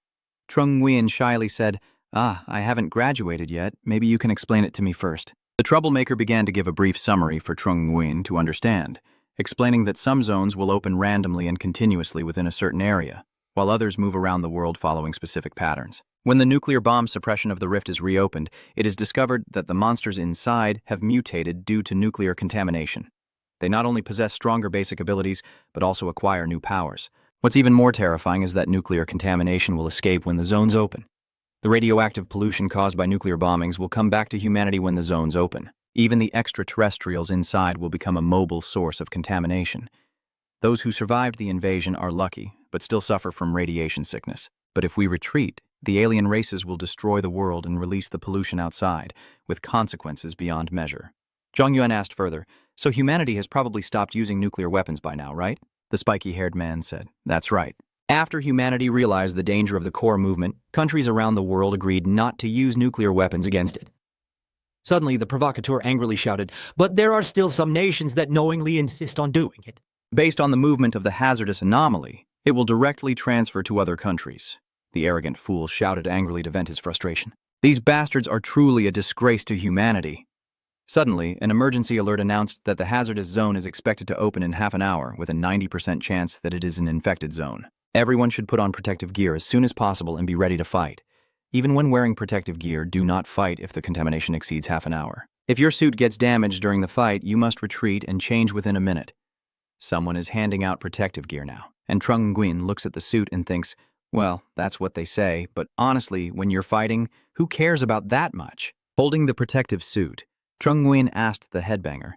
Speaker 1: Trung Nguyen shyly said, I haven't graduated yet. Maybe you can explain it to me first. The troublemaker began to give a brief summary for Trung Nguyen to understand, explaining that some zones will open randomly and continuously within a certain area, while others move around the world following specific patterns. When the nuclear bomb suppression of the rift is reopened, it is discovered that the monsters inside have mutated due to nuclear contamination. They not only possess stronger basic abilities, but also acquire new powers. What's even more terrifying is that nuclear contamination will escape when the zones open. The radioactive pollution caused by nuclear bombings will come back to humanity when the zones open. Even the extraterrestrials inside will become a mobile source of contamination. Those who survived the invasion are lucky, but still suffer from radiation sickness. But if we retreat, the alien races will destroy the world and release the pollution outside, with consequences beyond measure. Zhang Yuan asked further, so humanity has probably stopped using nuclear weapons by now, right? The spiky-haired man said, that's right. After humanity realized the danger of the core movement, countries around the world agreed not to use nuclear weapons against it.
Speaker 2: Suddenly, the provocateur angrily shouted, but there are still some nations that knowingly insist on doing it.
Speaker 1: Based on the movement of the hazardous anomaly, it will directly transfer to other countries. The arrogant fool shouted angrily to vent his frustration. These bastards are truly a disgrace to humanity. Suddenly, an emergency alert announced that the hazardous zone is expected to open in half an hour with a 90% chance that it is an infected zone. Everyone should put on protective gear as soon as possible and be ready to fight. Even when wearing protective gear, do not fight if the contamination exceeds half an hour. If your suit gets damaged during the fight, you must retreat and change within a minute. Someone is handing out protective gear now, and Trung Nguyen looks at the suit and thinks, well, that's what they say, but honestly, when you're fighting, who cares about that much? Holding the protective suit, Trung Nguyen asked the headbanger,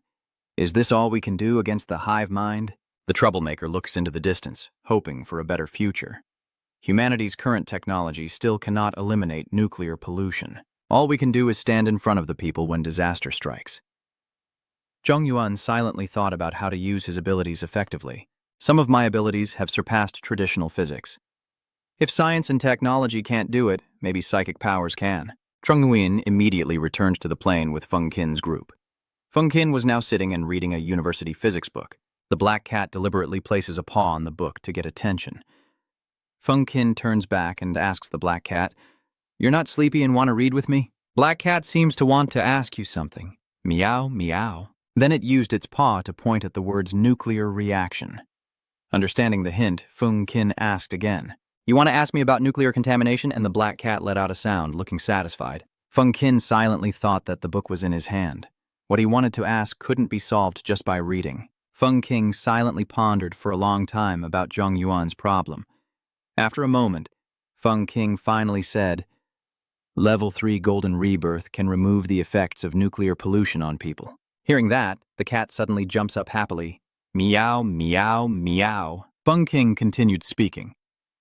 Speaker 1: is this all we can do against the hive mind? The troublemaker looks into the distance, hoping for a better future. Humanity's current technology still cannot eliminate nuclear pollution. All we can do is stand in front of the people when disaster strikes. Zhang Yuan silently thought about how to use his abilities effectively. Some of my abilities have surpassed traditional physics. If science and technology can't do it, maybe psychic powers can. Trung Nguyen immediately returned to the plane with Feng Qin's group. Feng Qin was now sitting and reading a university physics book. The black cat deliberately places a paw on the book to get attention. Feng Qin turns back and asks the black cat, you're not sleepy and want to read with me? Black cat seems to want to ask you something. Meow, meow. Then it used its paw to point at the words nuclear reaction. Understanding the hint, Feng Qin asked again, you want to ask me about nuclear contamination? And the black cat let out a sound, looking satisfied. Feng Qin silently thought that the book was in his hand. What he wanted to ask couldn't be solved just by reading. Feng Qin silently pondered for a long time about Zhang Yuan's problem. After a moment, Feng Qin finally said, Level 3 Golden Rebirth can remove the effects of nuclear pollution on people. Hearing that, the cat suddenly jumps up happily. Meow, meow, meow. Feng Qin continued speaking.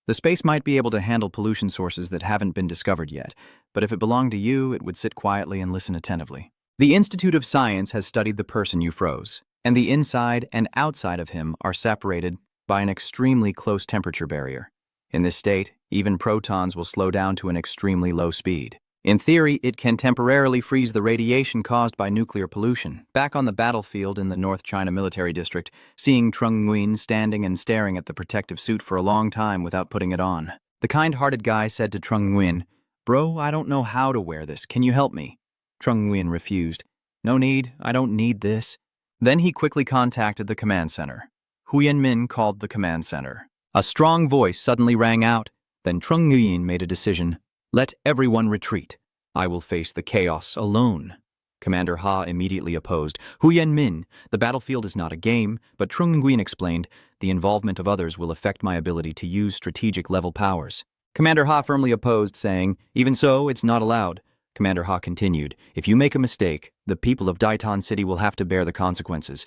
Speaker 1: The space might be able to handle pollution sources that haven't been discovered yet, but if it belonged to you, it would sit quietly and listen attentively. The Institute of Science has studied the person you froze, and the inside and outside of him are separated by an extremely close temperature barrier. In this state, even protons will slow down to an extremely low speed. In theory, it can temporarily freeze the radiation caused by nuclear pollution. Back on the battlefield in the North China Military District, seeing Trung Nguyen standing and staring at the protective suit for a long time without putting it on. The kind-hearted guy said to Trung Nguyen, Bro, I don't know how to wear this. Can you help me? Trung Nguyen refused. No need. I don't need this. Then he quickly contacted the command center. Huyen Min called the command center. A strong voice suddenly rang out. Then Trung Nguyen made a decision. Let everyone retreat. I will face the chaos alone. Commander Ha immediately opposed. Huyen Min, the battlefield is not a game, but Trung Nguyen explained, the involvement of others will affect my ability to use strategic level powers. Commander Ha firmly opposed, saying, even so, it's not allowed. Commander Ha continued, if you make a mistake, the people of Daitan City will have to bear the consequences,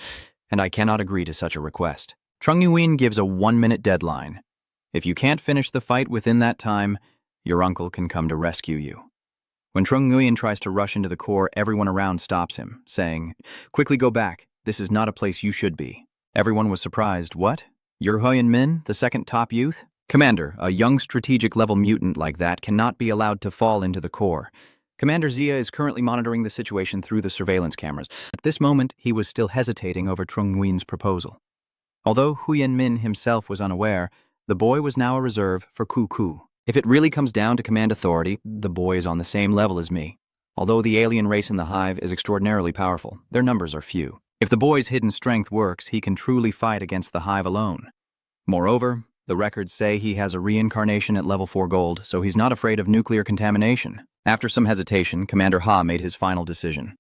Speaker 1: and I cannot agree to such a request. Trung Nguyen gives a 1-minute deadline. If you can't finish the fight within that time, your uncle can come to rescue you. When Trung Nguyen tries to rush into the core, everyone around stops him, saying, quickly go back, this is not a place you should be. Everyone was surprised. What? You're Huyen Min, the second top youth? Commander, a young strategic-level mutant like that cannot be allowed to fall into the core. Commander Zia is currently monitoring the situation through the surveillance cameras. At this moment, he was still hesitating over Trung Nguyen's proposal. Although Huyen Min himself was unaware, the boy was now a reserve for Ku. If it really comes down to command authority, the boy is on the same level as me. Although the alien race in the hive is extraordinarily powerful, their numbers are few. If the boy's hidden strength works, he can truly fight against the hive alone. Moreover, the records say he has a reincarnation at level 4 gold, so he's not afraid of nuclear contamination. After some hesitation, Commander Ha made his final decision.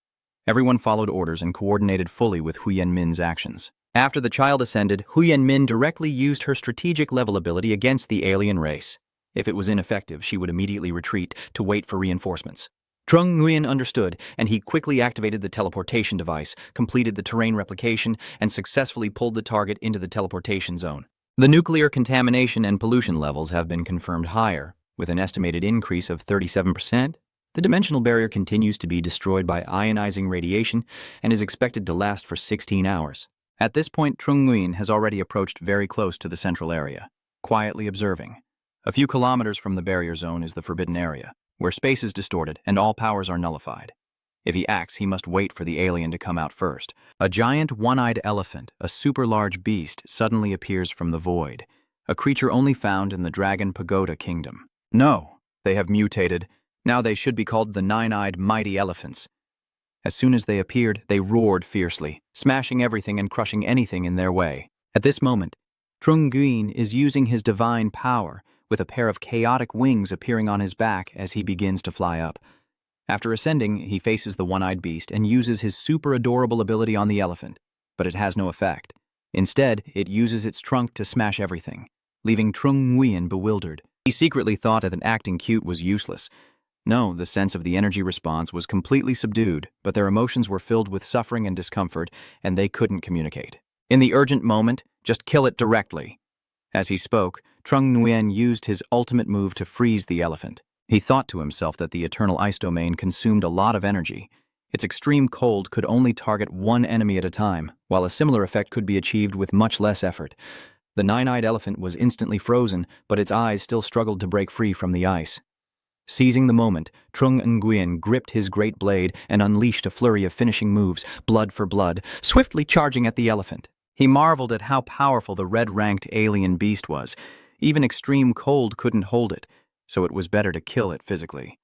Speaker 1: Everyone followed orders and coordinated fully with Huyen Min's actions. After the child ascended, Huyen Min directly used her strategic level ability against the alien race. If it was ineffective, she would immediately retreat to wait for reinforcements. Trung Nguyen understood, and he quickly activated the teleportation device, completed the terrain replication, and successfully pulled the target into the teleportation zone. The nuclear contamination and pollution levels have been confirmed higher, with an estimated increase of 37%. The dimensional barrier continues to be destroyed by ionizing radiation and is expected to last for 16 hours. At this point, Trung Nguyen has already approached very close to the central area, quietly observing. A few kilometers from the barrier zone is the forbidden area, where space is distorted and all powers are nullified. If he acts, he must wait for the alien to come out first. A giant one-eyed elephant, a super-large beast, suddenly appears from the void, a creature only found in the Dragon Pagoda Kingdom. No, they have mutated. Now they should be called the Nine-Eyed Mighty Elephants. As soon as they appeared, they roared fiercely, smashing everything and crushing anything in their way. At this moment, Trung Nguyen is using his divine power, with a pair of chaotic wings appearing on his back as he begins to fly up. After ascending, he faces the one-eyed beast and uses his super adorable ability on the elephant, but it has no effect. Instead, it uses its trunk to smash everything, leaving Trung Nguyen bewildered. He secretly thought that acting cute was useless. No, the sense of the energy response was completely subdued, but their emotions were filled with suffering and discomfort, and they couldn't communicate. In the urgent moment, just kill it directly. As he spoke, Trung Nguyen used his ultimate move to freeze the elephant. He thought to himself that the eternal ice domain consumed a lot of energy. Its extreme cold could only target one enemy at a time, while a similar effect could be achieved with much less effort. The nine-eyed elephant was instantly frozen, but its eyes still struggled to break free from the ice. Seizing the moment, Trung Nguyen gripped his great blade and unleashed a flurry of finishing moves, blood for blood, swiftly charging at the elephant. He marveled at how powerful the red-ranked alien beast was. Even extreme cold couldn't hold it, so it was better to kill it physically.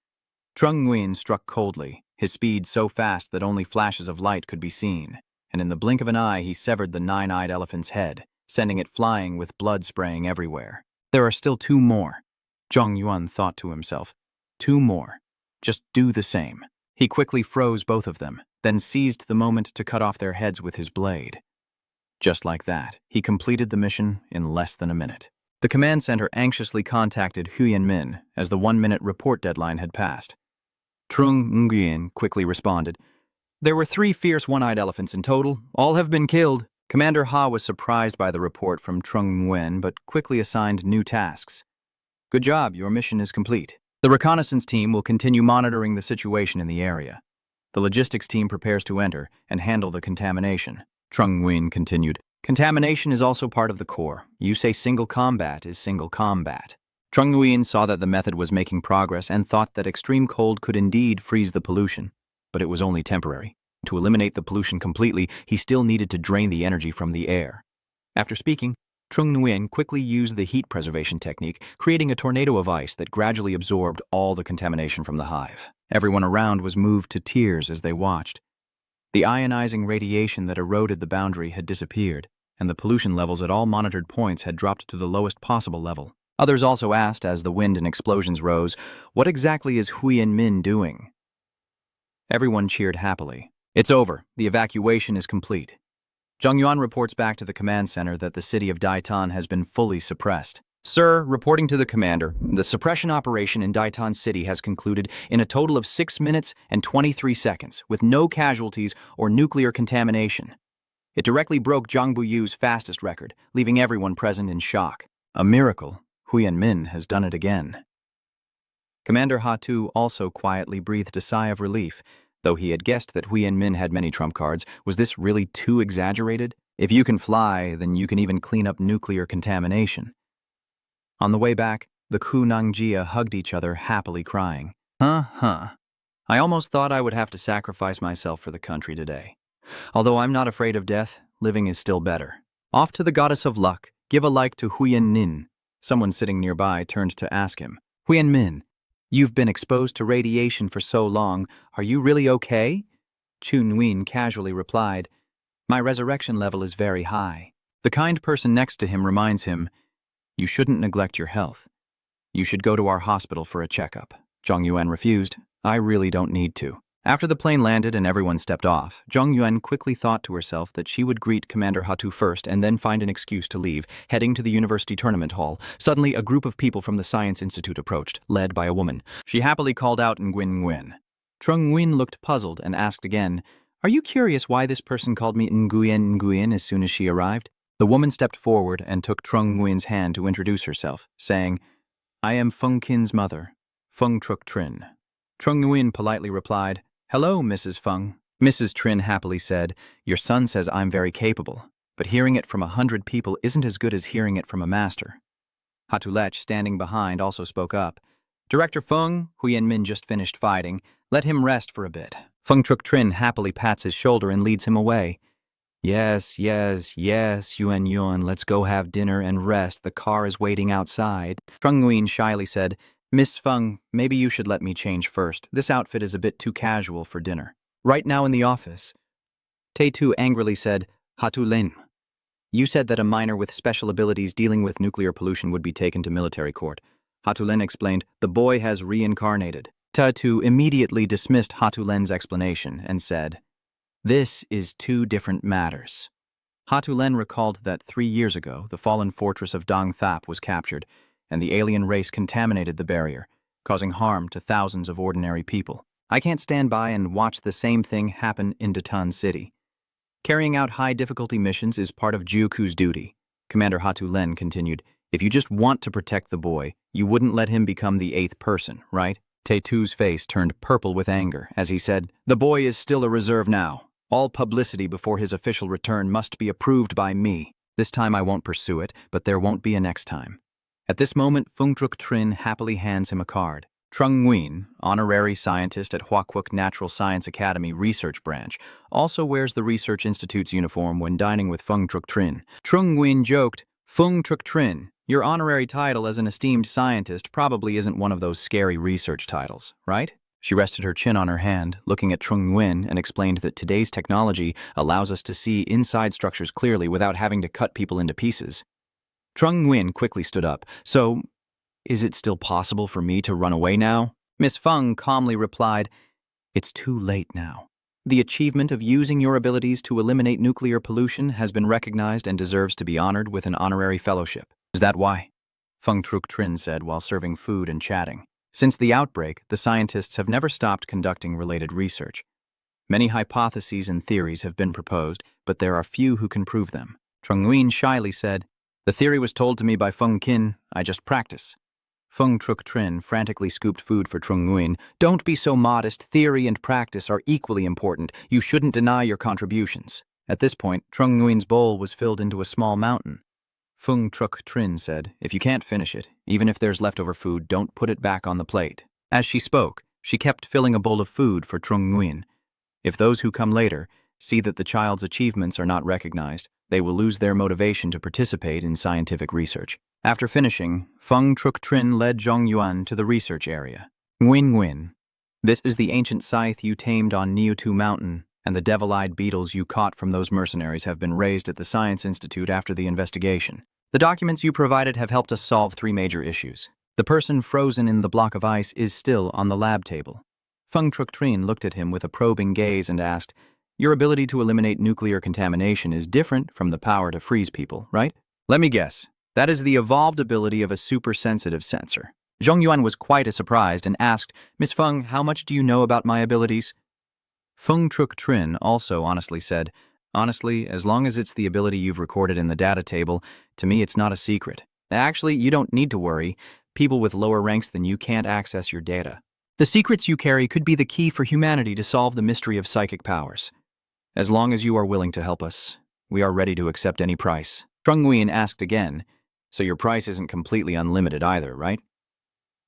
Speaker 1: Trung Nguyen struck coldly, his speed so fast that only flashes of light could be seen, and in the blink of an eye he severed the nine-eyed elephant's head, sending it flying with blood spraying everywhere. There are still 2 more. Zhong Yuan thought to himself. 2 more. Just do the same. He quickly froze both of them, then seized the moment to cut off their heads with his blade. Just like that, he completed the mission in less than a minute. The command center anxiously contacted Huyen Min as the 1-minute report deadline had passed. Trung Nguyen quickly responded. There were 3 fierce one-eyed elephants in total. All have been killed. Commander Ha was surprised by the report from Trung Nguyen, but quickly assigned new tasks. Good job, your mission is complete. The reconnaissance team will continue monitoring the situation in the area. The logistics team prepares to enter and handle the contamination. Trung Nguyen continued. Contamination is also part of the core. You say single combat is single combat. Trung Nguyen saw that the method was making progress and thought that extreme cold could indeed freeze the pollution, but it was only temporary. To eliminate the pollution completely, he still needed to drain the energy from the air. After speaking, Trung Nguyen quickly used the heat preservation technique, creating a tornado of ice that gradually absorbed all the contamination from the hive. Everyone around was moved to tears as they watched. The ionizing radiation that eroded the boundary had disappeared, and the pollution levels at all monitored points had dropped to the lowest possible level. Others also asked, as the wind and explosions rose, what exactly is Huyen Min doing? Everyone cheered happily. It's over. The evacuation is complete. Zhongyuan reports back to the command center that the city of Daitan has been fully suppressed. Sir, reporting to the commander, the suppression operation in Daitan City has concluded in a total of 6 minutes and 23 seconds, with no casualties or nuclear contamination. It directly broke Zhang Buyu's fastest record, leaving everyone present in shock. A miracle. Huyan Min has done it again. Commander Hatu also quietly breathed a sigh of relief. Though he had guessed that Huyan Min had many trump cards, was this really too exaggerated? If you can fly, then you can even clean up nuclear contamination. On the way back, the Ku Nangjia hugged each other, happily crying. I almost thought I would have to sacrifice myself for the country today. Although I'm not afraid of death, living is still better. Off to the goddess of luck, give a like to Huyan Nin. Someone sitting nearby turned to ask him, Huyan Min, you've been exposed to radiation for so long, are you really okay? Chu Nguyen casually replied, my resurrection level is very high. The kind person next to him reminds him, you shouldn't neglect your health. You should go to our hospital for a checkup. Zhang Yuan refused, I really don't need to. After the plane landed and everyone stepped off, Zhang Yuan quickly thought to herself that she would greet Commander Hatu first and then find an excuse to leave, heading to the university tournament hall. Suddenly, a group of people from the Science Institute approached, led by a woman. She happily called out Nguyen Nguyen. Trung Nguyen looked puzzled and asked again, are you curious why this person called me Nguyen Nguyen as soon as she arrived? The woman stepped forward and took Trung Nguyen's hand to introduce herself, saying, I am Feng Qin's mother, Feng Truk Trin. Trung Nguyen politely replied, hello, Mrs. Feng. Mrs. Trin happily said, your son says I'm very capable, but hearing it from 100 people isn't as good as hearing it from a master. Hatulech, standing behind, also spoke up. Director Feng, Huyan Min just finished fighting. Let him rest for a bit. Feng Truk Trin happily pats his shoulder and leads him away. Yes, Yuan Yuan, let's go have dinner and rest. The car is waiting outside. Trung Nguyen shyly said, Miss Feng, maybe you should let me change first. This outfit is a bit too casual for dinner. Right now in the office. Tae Tu angrily said, Hatu Lin, you said that a miner with special abilities dealing with nuclear pollution would be taken to military court. Hatu Lin explained, the boy has reincarnated. Tae Tu immediately dismissed Hatu Lin's explanation and said, this is two different matters. Hatu Lin recalled that 3 years ago, the fallen fortress of Dong Thap was captured, and the alien race contaminated the barrier, causing harm to thousands of ordinary people. I can't stand by and watch the same thing happen in Datan City. Carrying out high-difficulty missions is part of Juku's duty. Commander Hatu Lin continued, if you just want to protect the boy, you wouldn't let him become the 8th person, right? Tae-Tu's face turned purple with anger as he said, the boy is still a reserve now. All publicity before his official return must be approved by me. This time I won't pursue it, but there won't be a next time. At this moment, Feng Truk Trin happily hands him a card. Trung Nguyen, honorary scientist at Huaquoc Natural Science Academy Research Branch, also wears the Research Institute's uniform when dining with Feng Truk Trin. Trung Nguyen joked, Feng Truk Trin, your honorary title as an esteemed scientist probably isn't one of those scary research titles, right? She rested her chin on her hand, looking at Trung Nguyen, and explained that today's technology allows us to see inside structures clearly without having to cut people into pieces. Trung Nguyen quickly stood up. So, is it still possible for me to run away now? Miss Feng calmly replied, it's too late now. The achievement of using your abilities to eliminate nuclear pollution has been recognized and deserves to be honored with an honorary fellowship. Is that why? Feng Truk Trin said while serving food and chatting. Since the outbreak, the scientists have never stopped conducting related research. Many hypotheses and theories have been proposed, but there are few who can prove them. Trung Nguyen shyly said, the theory was told to me by Feng Qin, I just practice. Feng Truk Trin frantically scooped food for Trung Nguyen. Don't be so modest, theory and practice are equally important. You shouldn't deny your contributions. At this point, Trung Nguyen's bowl was filled into a small mountain. Feng Truk Trin said, if you can't finish it, even if there's leftover food, don't put it back on the plate. As she spoke, she kept filling a bowl of food for Trung Nguyen. If those who come later see that the child's achievements are not recognized, they will lose their motivation to participate in scientific research. After finishing, Feng Truk Trin led Zhong Yuan to the research area. Nguyen Nguyen, this is the ancient scythe you tamed on Niutu Mountain, and the devil-eyed beetles you caught from those mercenaries have been raised at the Science Institute after the investigation. The documents you provided have helped us solve 3 major issues. The person frozen in the block of ice is still on the lab table. Feng Truc-Trin looked at him with a probing gaze and asked, "Your ability to eliminate nuclear contamination is different from the power to freeze people, right?" "Let me guess. That is the evolved ability of a super-sensitive sensor." Zhong Yuan was quite surprised and asked, "Miss Feng, how much do you know about my abilities?" Feng Truc-Trin also honestly said, "Honestly, as long as it's the ability you've recorded in the data table, to me it's not a secret. Actually, you don't need to worry. People with lower ranks than you can't access your data. The secrets you carry could be the key for humanity to solve the mystery of psychic powers. As long as you are willing to help us, we are ready to accept any price." Trung Nguyen asked again, "So your price isn't completely unlimited either, right?"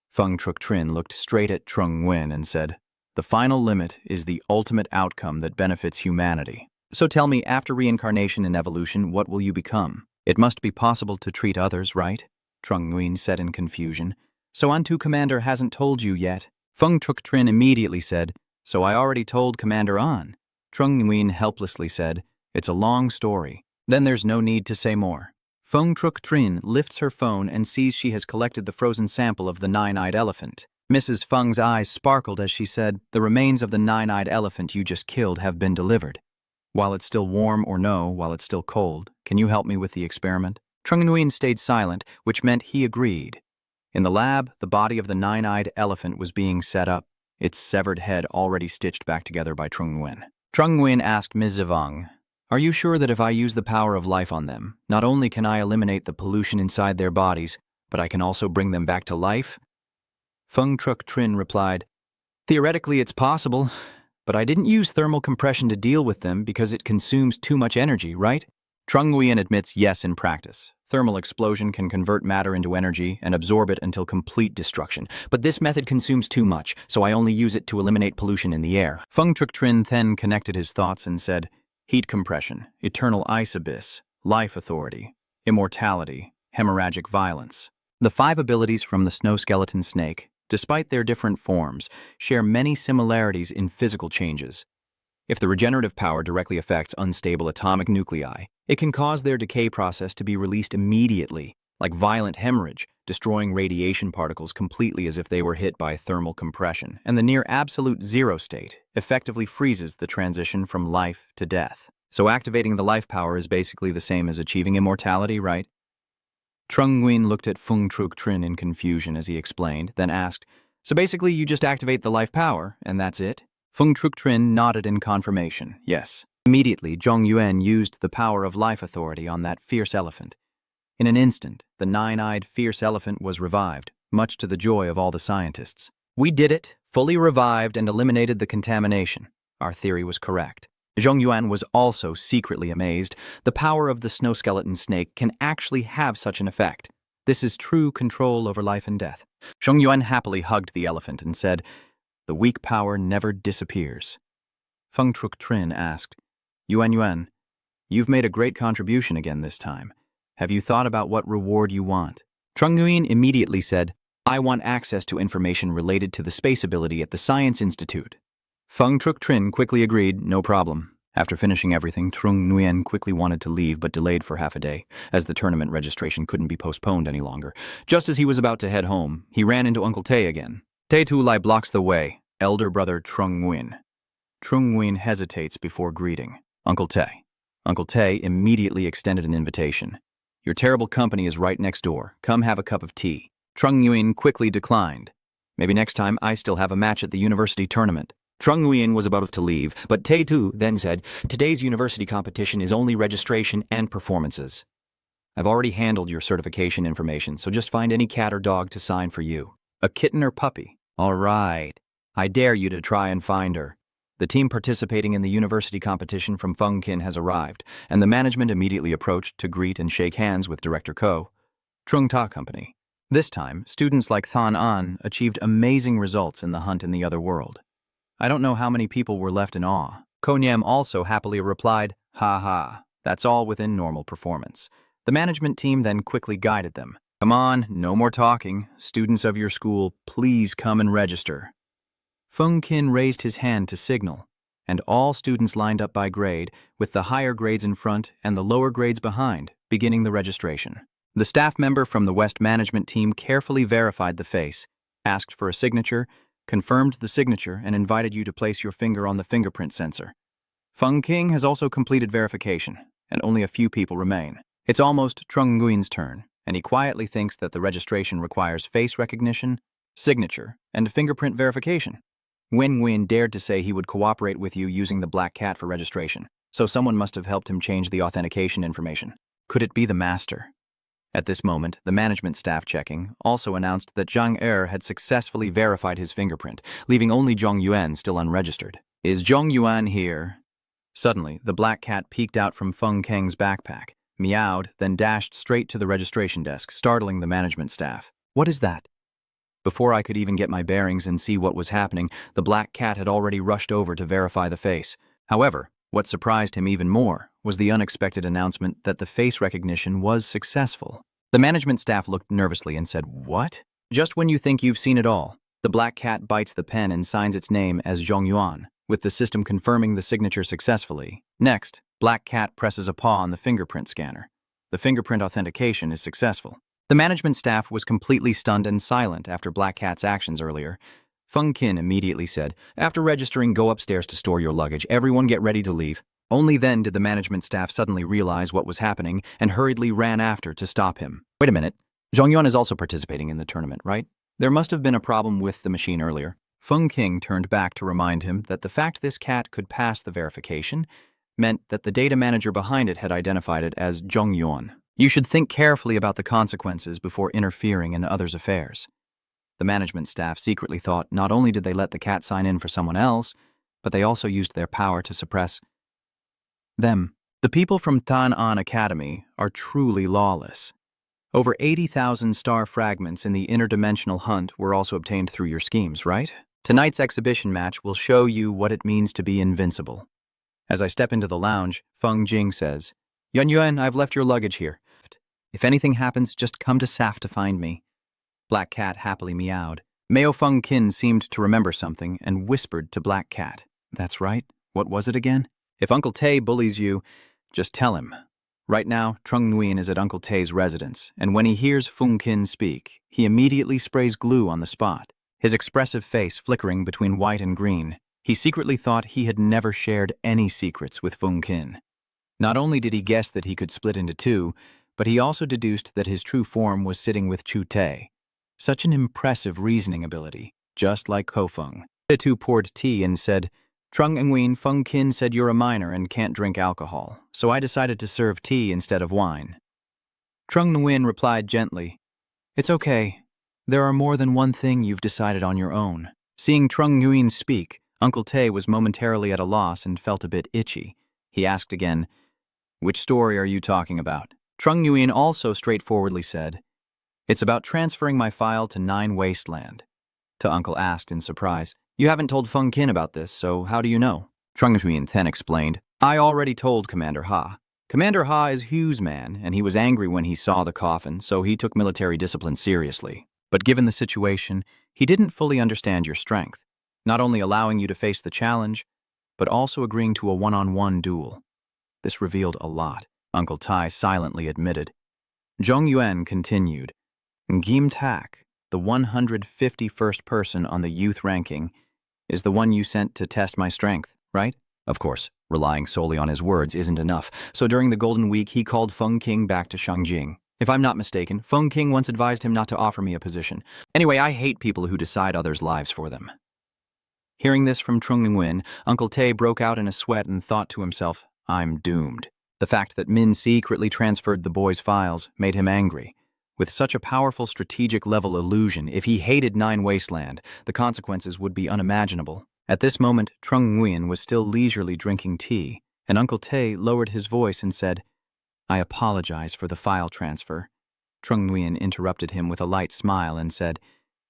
Speaker 1: Feng Truc-Trin looked straight at Trung Nguyen and said, "The final limit is the ultimate outcome that benefits humanity. So tell me, after reincarnation and evolution, what will you become? It must be possible to treat others, right?" Trung Nguyen said in confusion. "So Antu Commander hasn't told you yet?" Feng Truc-Trin immediately said, "So I already told Commander An." Trung Nguyen helplessly said, "It's a long story. Then there's no need to say more." Feng Truc-Trin lifts her phone and sees she has collected the frozen sample of the nine-eyed elephant. Mrs. Feng's eyes sparkled as she said, "The remains of the nine-eyed elephant you just killed have been delivered. While it's still warm or no, while it's still cold, can you help me with the experiment?" Trung Nguyen stayed silent, which meant he agreed. In the lab, the body of the nine-eyed elephant was being set up, its severed head already stitched back together by Trung Nguyen. Trung Nguyen asked Ms. Zivang, "Are you sure that if I use the power of life on them, not only can I eliminate the pollution inside their bodies, but I can also bring them back to life?" Feng Truc-Trin replied, "Theoretically it's possible, but I didn't use thermal compression to deal with them because it consumes too much energy, right?" Trung Nguyen admits yes in practice. Thermal explosion can convert matter into energy and absorb it until complete destruction. But this method consumes too much, so I only use it to eliminate pollution in the air. Feng Truc-Trin then connected his thoughts and said, "Heat compression, eternal ice abyss, life authority, immortality, hemorrhagic violence." The 5 abilities from the snow skeleton snake, despite their different forms, share many similarities in physical changes. If the regenerative power directly affects unstable atomic nuclei, it can cause their decay process to be released immediately, like violent hemorrhage, destroying radiation particles completely as if they were hit by thermal compression. And the near absolute zero state effectively freezes the transition from life to death. So activating the life power is basically the same as achieving immortality, right? Trung Nguyen looked at Feng Truc-Trin in confusion as he explained, then asked, "So basically you just activate the life power, and that's it?" Feng Truc-Trin nodded in confirmation, yes. Immediately, Zhong Yuan used the power of life authority on that fierce elephant. In an instant, the nine-eyed fierce elephant was revived, much to the joy of all the scientists. "We did it, fully revived and eliminated the contamination." Our theory was correct. Zhong Yuan was also secretly amazed. The power of the snow skeleton snake can actually have such an effect. This is true control over life and death. Zhong Yuan happily hugged the elephant and said, "The weak power never disappears." Feng Truc-Trin asked, Yuan, you've made a great contribution again this time. Have you thought about what reward you want?" Trung Nguyen immediately said, "I want access to information related to the space ability at the Science Institute." Feng Truc-Trin quickly agreed, "No problem." After finishing everything, Trung Nguyen quickly wanted to leave but delayed for half a day, as the tournament registration couldn't be postponed any longer. Just as he was about to head home, he ran into Uncle Tae again. "Tae Tulai blocks the way, elder brother Trung Nguyen." Trung Nguyen hesitates before greeting. "Uncle Tae." Uncle Tae immediately extended an invitation. "Your terrible company is right next door. Come have a cup of tea." Trung Nguyen quickly declined. "Maybe next time. I still have a match at the university tournament." Trung Nguyen was about to leave, but Tae Tu then said, "Today's university competition is only registration and performances. I've already handled your certification information, so just find any cat or dog to sign for you." "A kitten or puppy?" "All right. I dare you to try and find her." The team participating in the university competition from Fengkin has arrived, and the management immediately approached to greet and shake hands with Director Ko, Trung Ta Company. This time, students like Than An achieved amazing results in the hunt in the other world. I don't know how many people were left in awe. Ko Nyam also happily replied, "Ha ha, that's all within normal performance." The management team then quickly guided them. "Come on, no more talking. Students of your school, please come and register." Feng Qin raised his hand to signal, and all students lined up by grade, with the higher grades in front and the lower grades behind, beginning the registration. The staff member from the West management team carefully verified the face, asked for a signature, confirmed the signature, and invited you to place your finger on the fingerprint sensor. Feng King has also completed verification, and only a few people remain. It's almost Trung Nguyen's turn, and he quietly thinks that the registration requires face recognition, signature, and fingerprint verification. Wen Nguyen dared to say he would cooperate with you using the Black Cat for registration, so someone must have helped him change the authentication information. Could it be the master? At this moment, the management staff checking also announced that Zhang Er had successfully verified his fingerprint, leaving only Zhong Yuan still unregistered. Is Zhong Yuan here? Suddenly, the Black Cat peeked out from Feng Keng's backpack, meowed, then dashed straight to the registration desk, startling the management staff. What is that? Before I could even get my bearings and see what was happening, the Black Cat had already rushed over to verify the face. However, what surprised him even more was the unexpected announcement that the face recognition was successful. The management staff looked nervously and said, "What?" Just when you think you've seen it all, the Black Cat bites the pen and signs its name as Zhong Yuan, with the system confirming the signature successfully. Next, Black Cat presses a paw on the fingerprint scanner. The fingerprint authentication is successful. The management staff was completely stunned and silent after Black Cat's actions earlier. Feng Qin immediately said, "After registering, go upstairs to store your luggage. Everyone get ready to leave." Only then did the management staff suddenly realize what was happening and hurriedly ran after to stop him. Wait a minute. Zhong Yuan is also participating in the tournament, right? There must have been a problem with the machine earlier. Feng Qing turned back to remind him that the fact this cat could pass the verification meant that the data manager behind it had identified it as Zhong Yuan. You should think carefully about the consequences before interfering in others' affairs. The management staff secretly thought not only did they let the cat sign in for someone else, but they also used their power to suppress them. The people from Tan An Academy are truly lawless. Over 80,000 star fragments in the interdimensional hunt were also obtained through your schemes, right? Tonight's exhibition match will show you what it means to be invincible. As I step into the lounge, Feng Jing says, "Yuan Yuan, I've left your luggage here. If anything happens, just come to SAF to find me." Black Cat happily meowed. Mao Feng Qin seemed to remember something and whispered to Black Cat, "That's right. What was it again? If Uncle Tay bullies you, just tell him." Right now, Trung Nguyen is at Uncle Tay's residence, and when he hears Feng Qin speak, he immediately sprays glue on the spot. His expressive face flickering between white and green, he secretly thought he had never shared any secrets with Feng Qin. Not only did he guess that he could split into two, but he also deduced that his true form was sitting with Chu Tay. Such an impressive reasoning ability, just like Kofeng. The two poured tea and said, "Trung Nguyen, Feng Qin said you're a minor and can't drink alcohol, so I decided to serve tea instead of wine." Trung Nguyen replied gently, "It's okay. There are more than one thing you've decided on your own." Seeing Trung Nguyen speak, Uncle Tay was momentarily at a loss and felt a bit itchy. He asked again, "Which story are you talking about?" Trung Nguyen also straightforwardly said, "It's about transferring my file to 9 Wasteland." To Uncle asked in surprise, "You haven't told Feng Qin about this, so how do you know?" Trung Nguyen then explained, "I already told Commander Ha. Commander Ha is Hugh's man, and he was angry when he saw the coffin, so he took military discipline seriously. But given the situation, he didn't fully understand your strength, not only allowing you to face the challenge, but also agreeing to a one-on-one duel. This revealed a lot," Uncle Tai silently admitted. Zhong Yuan continued, "Gim Tak, the 151st person on the youth ranking, is the one you sent to test my strength, right?" Of course, relying solely on his words isn't enough, so during the Golden Week he called Feng Qing back to Shangjing. If I'm not mistaken, Feng Qing once advised him not to offer me a position. Anyway, I hate people who decide others' lives for them. Hearing this from Trung Nguyen, Uncle Tay broke out in a sweat and thought to himself, "I'm doomed." The fact that Min secretly transferred the boy's files made him angry. With such a powerful strategic-level illusion, if he hated 9 Wasteland, the consequences would be unimaginable. At this moment, Trung Nguyen was still leisurely drinking tea, and Uncle Tay lowered his voice and said, "I apologize for the file transfer." Trung Nguyen interrupted him with a light smile and said,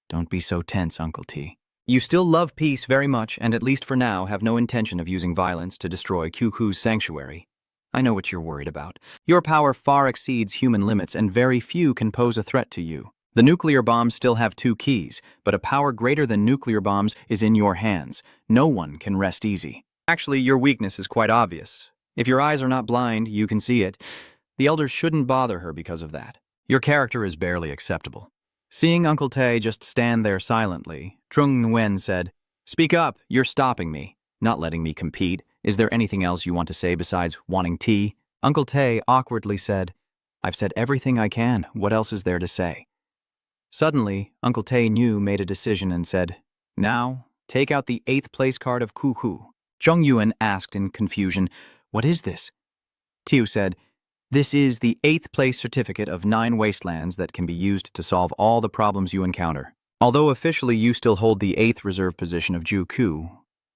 Speaker 1: "Don't be so tense, Uncle T. You still love peace very much and at least for now have no intention of using violence to destroy QQ's sanctuary. I know what you're worried about. Your power far exceeds human limits and very few can pose a threat to you. The nuclear bombs still have 2 keys, but a power greater than nuclear bombs is in your hands. No one can rest easy. Actually, your weakness is quite obvious. If your eyes are not blind, you can see it. The elders shouldn't bother her because of that. Your character is barely acceptable. Seeing Uncle Tae just stand there silently, Trung Nguyen said, "Speak up, you're stopping me, not letting me compete. Is there anything else you want to say besides wanting tea?" Uncle Tae awkwardly said, "I've said everything I can, what else is there to say?" Suddenly, Uncle Tae Nhu made a decision and said, "Now, take out the 8th place card of Kuhu." Jung Yuan asked in confusion, "What is this?" Tiu said, "This is the 8th place certificate of 9 wastelands that can be used to solve all the problems you encounter. Although officially you still hold the 8th reserve position of Juku,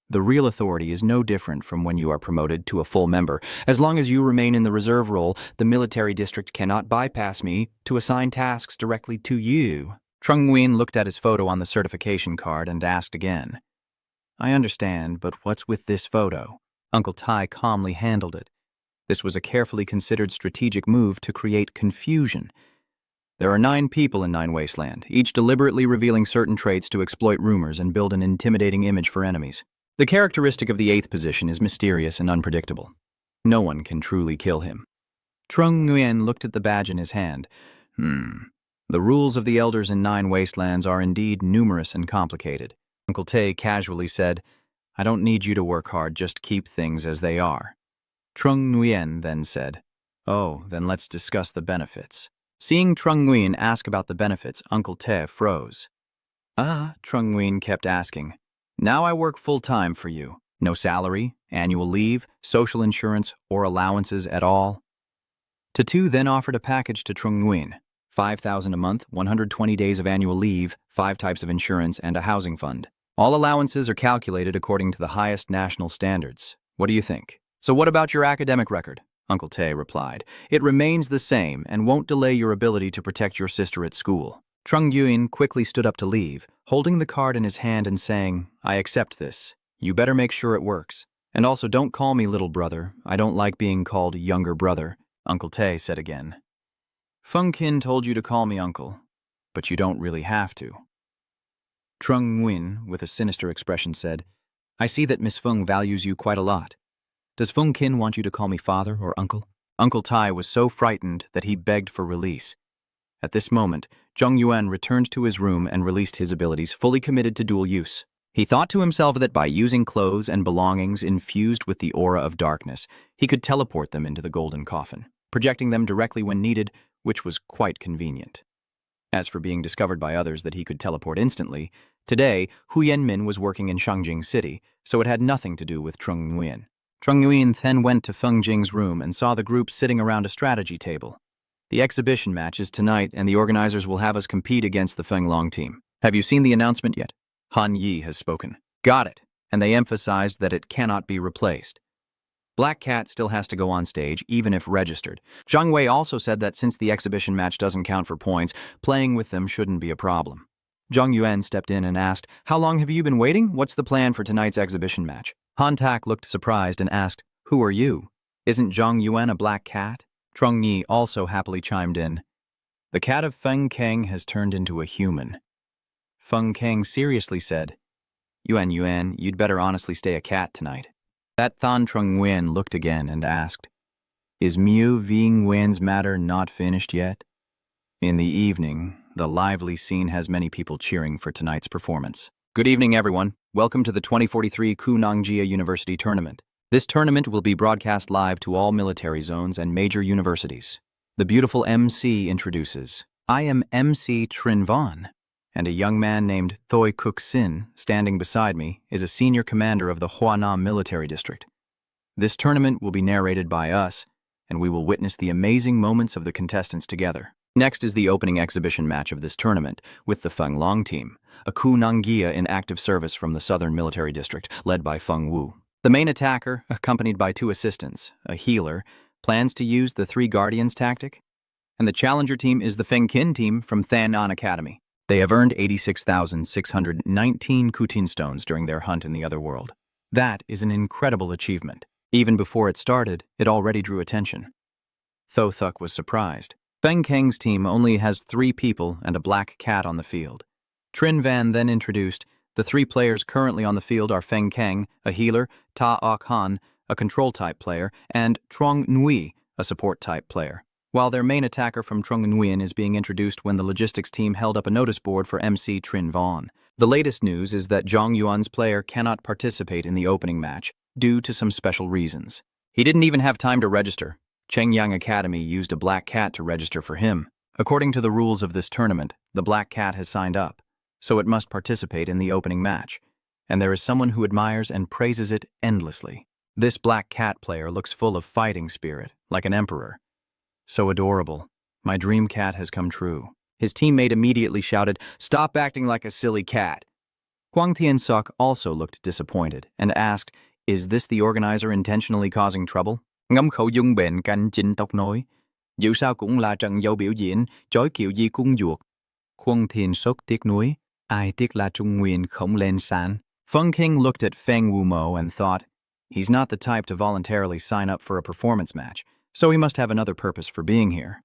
Speaker 1: the real authority is no different from when you are promoted to a full member. As long as you remain in the reserve role, the military district cannot bypass me to assign tasks directly to you." Trung Nguyen looked at his photo on the certification card and asked again, "I understand, but what's with this photo?" Uncle Tai calmly handled it. This was a carefully considered strategic move to create confusion. There are 9 people in 9 Wasteland, each deliberately revealing certain traits to exploit rumors and build an intimidating image for enemies. The characteristic of the 8th position is mysterious and unpredictable. No one can truly kill him. Trung Nguyen looked at the badge in his hand. The rules of the elders in 9 Wastelands are indeed numerous and complicated. Uncle Tae casually said, "I don't need you to work hard, just keep things as they are." Trung Nguyen then said, "Oh, then let's discuss the benefits." Seeing Trung Nguyen ask about the benefits, Uncle Tae froze. Trung Nguyen kept asking, "Now I work full-time for you. No salary, annual leave, social insurance, or allowances at all." Tatu then offered a package to Trung Nguyen, 5,000 a month, 120 days of annual leave, 5 types of insurance, and a housing fund. All allowances are calculated according to the highest national standards. What do you think? "So what about your academic record?" Uncle Tae replied. "It remains the same and won't delay your ability to protect your sister at school." Trung Nguyen quickly stood up to leave, holding the card in his hand and saying, "I accept this. You better make sure it works. And also don't call me little brother. I don't like being called younger brother," Uncle Tae said again. "Feng Kin told you to call me uncle, but you don't really have to." Trung Nguyen, with a sinister expression, said, "I see that Miss Feng values you quite a lot. Does Feng Kin want you to call me father or uncle?" Uncle Tai was so frightened that he begged for release. At this moment, Jung Yuan returned to his room and released his abilities, fully committed to dual use. He thought to himself that by using clothes and belongings infused with the aura of darkness, he could teleport them into the golden coffin, projecting them directly when needed, which was quite convenient. As for being discovered by others that he could teleport instantly, today, Hu Yanmin was working in Shangjing City, so it had nothing to do with Trung Nguyen. Trung Nguyen then went to Feng Jing's room and saw the group sitting around a strategy table. "The exhibition match is tonight, and the organizers will have us compete against the Feng Long team. Have you seen the announcement yet? Han Yi has spoken." "Got it," and they emphasized that it cannot be replaced. Black Cat still has to go on stage, even if registered. Zhang Wei also said that since the exhibition match doesn't count for points, playing with them shouldn't be a problem. Zhang Yuan stepped in and asked, "How long have you been waiting? What's the plan for tonight's exhibition match?" Han Tak looked surprised and asked, "Who are you? Isn't Zhang Yuan a black cat?" Trung Yi also happily chimed in, "The cat of Feng Kang has turned into a human." Feng Kang seriously said, Yuan, you'd better honestly stay a cat tonight." That Than Trung Nguyen looked again and asked, "Is Miu Ving Wen's matter not finished yet?" In the evening, the lively scene has many people cheering for tonight's performance. Good evening, everyone. Welcome to the 2043 Kunangjia University Tournament. This tournament will be broadcast live to all military zones and major universities. The beautiful MC introduces, "I am MC Trin Von, and a young man named Thoi Kuk Sin, standing beside me, is a senior commander of the Huanam Military District. This tournament will be narrated by us, and we will witness the amazing moments of the contestants together." Next is the opening exhibition match of this tournament with the Feng Long team, a Kunangjia in active service from the Southern Military District, led by Feng Wu. The main attacker, accompanied by 2 assistants, a healer, plans to use the 3 Guardians tactic, and the challenger team is the Feng Kin team from Than An Academy. They have earned 86,619 Kutin stones during their hunt in the other world. That is an incredible achievement. Even before it started, it already drew attention. Tho Thuk was surprised. Feng Kang's team only has 3 people and a black cat on the field. Trin Van then introduced, the 3 players currently on the field are Feng Kang, a healer, Ta Ok Han, a control-type player, and Trong Nui, a support-type player. while their main attacker from Trung Nguyen is being introduced when the logistics team held up a notice board for MC Trin Vaughn. The latest news is that Zhang Yuan's player cannot participate in the opening match due to some special reasons. He didn't even have time to register. Chengyang Academy used a black cat to register for him. According to the rules of this tournament, the black cat has signed up, so it must participate in the opening match, and there is someone who admires and praises it endlessly. This black cat player looks full of fighting spirit, like an emperor. So adorable. My dream cat has come true. His teammate immediately shouted, "Stop acting like a silly cat." Huang Tian-suk also looked disappointed and asked, "Is this the organizer intentionally causing trouble?" Ngắm khẩu dung bệnh canh chinh tóc nói, dù sao cũng là trận dâu biểu diễn, chói kiểu gì cũng ruột. Huang Tian-suk tiếc nuối, ai tiếc là Trung Nguyên không lên sàn. Feng King looked at Feng Wumo and thought, he's not the type to voluntarily sign up for a performance match, so he must have another purpose for being here.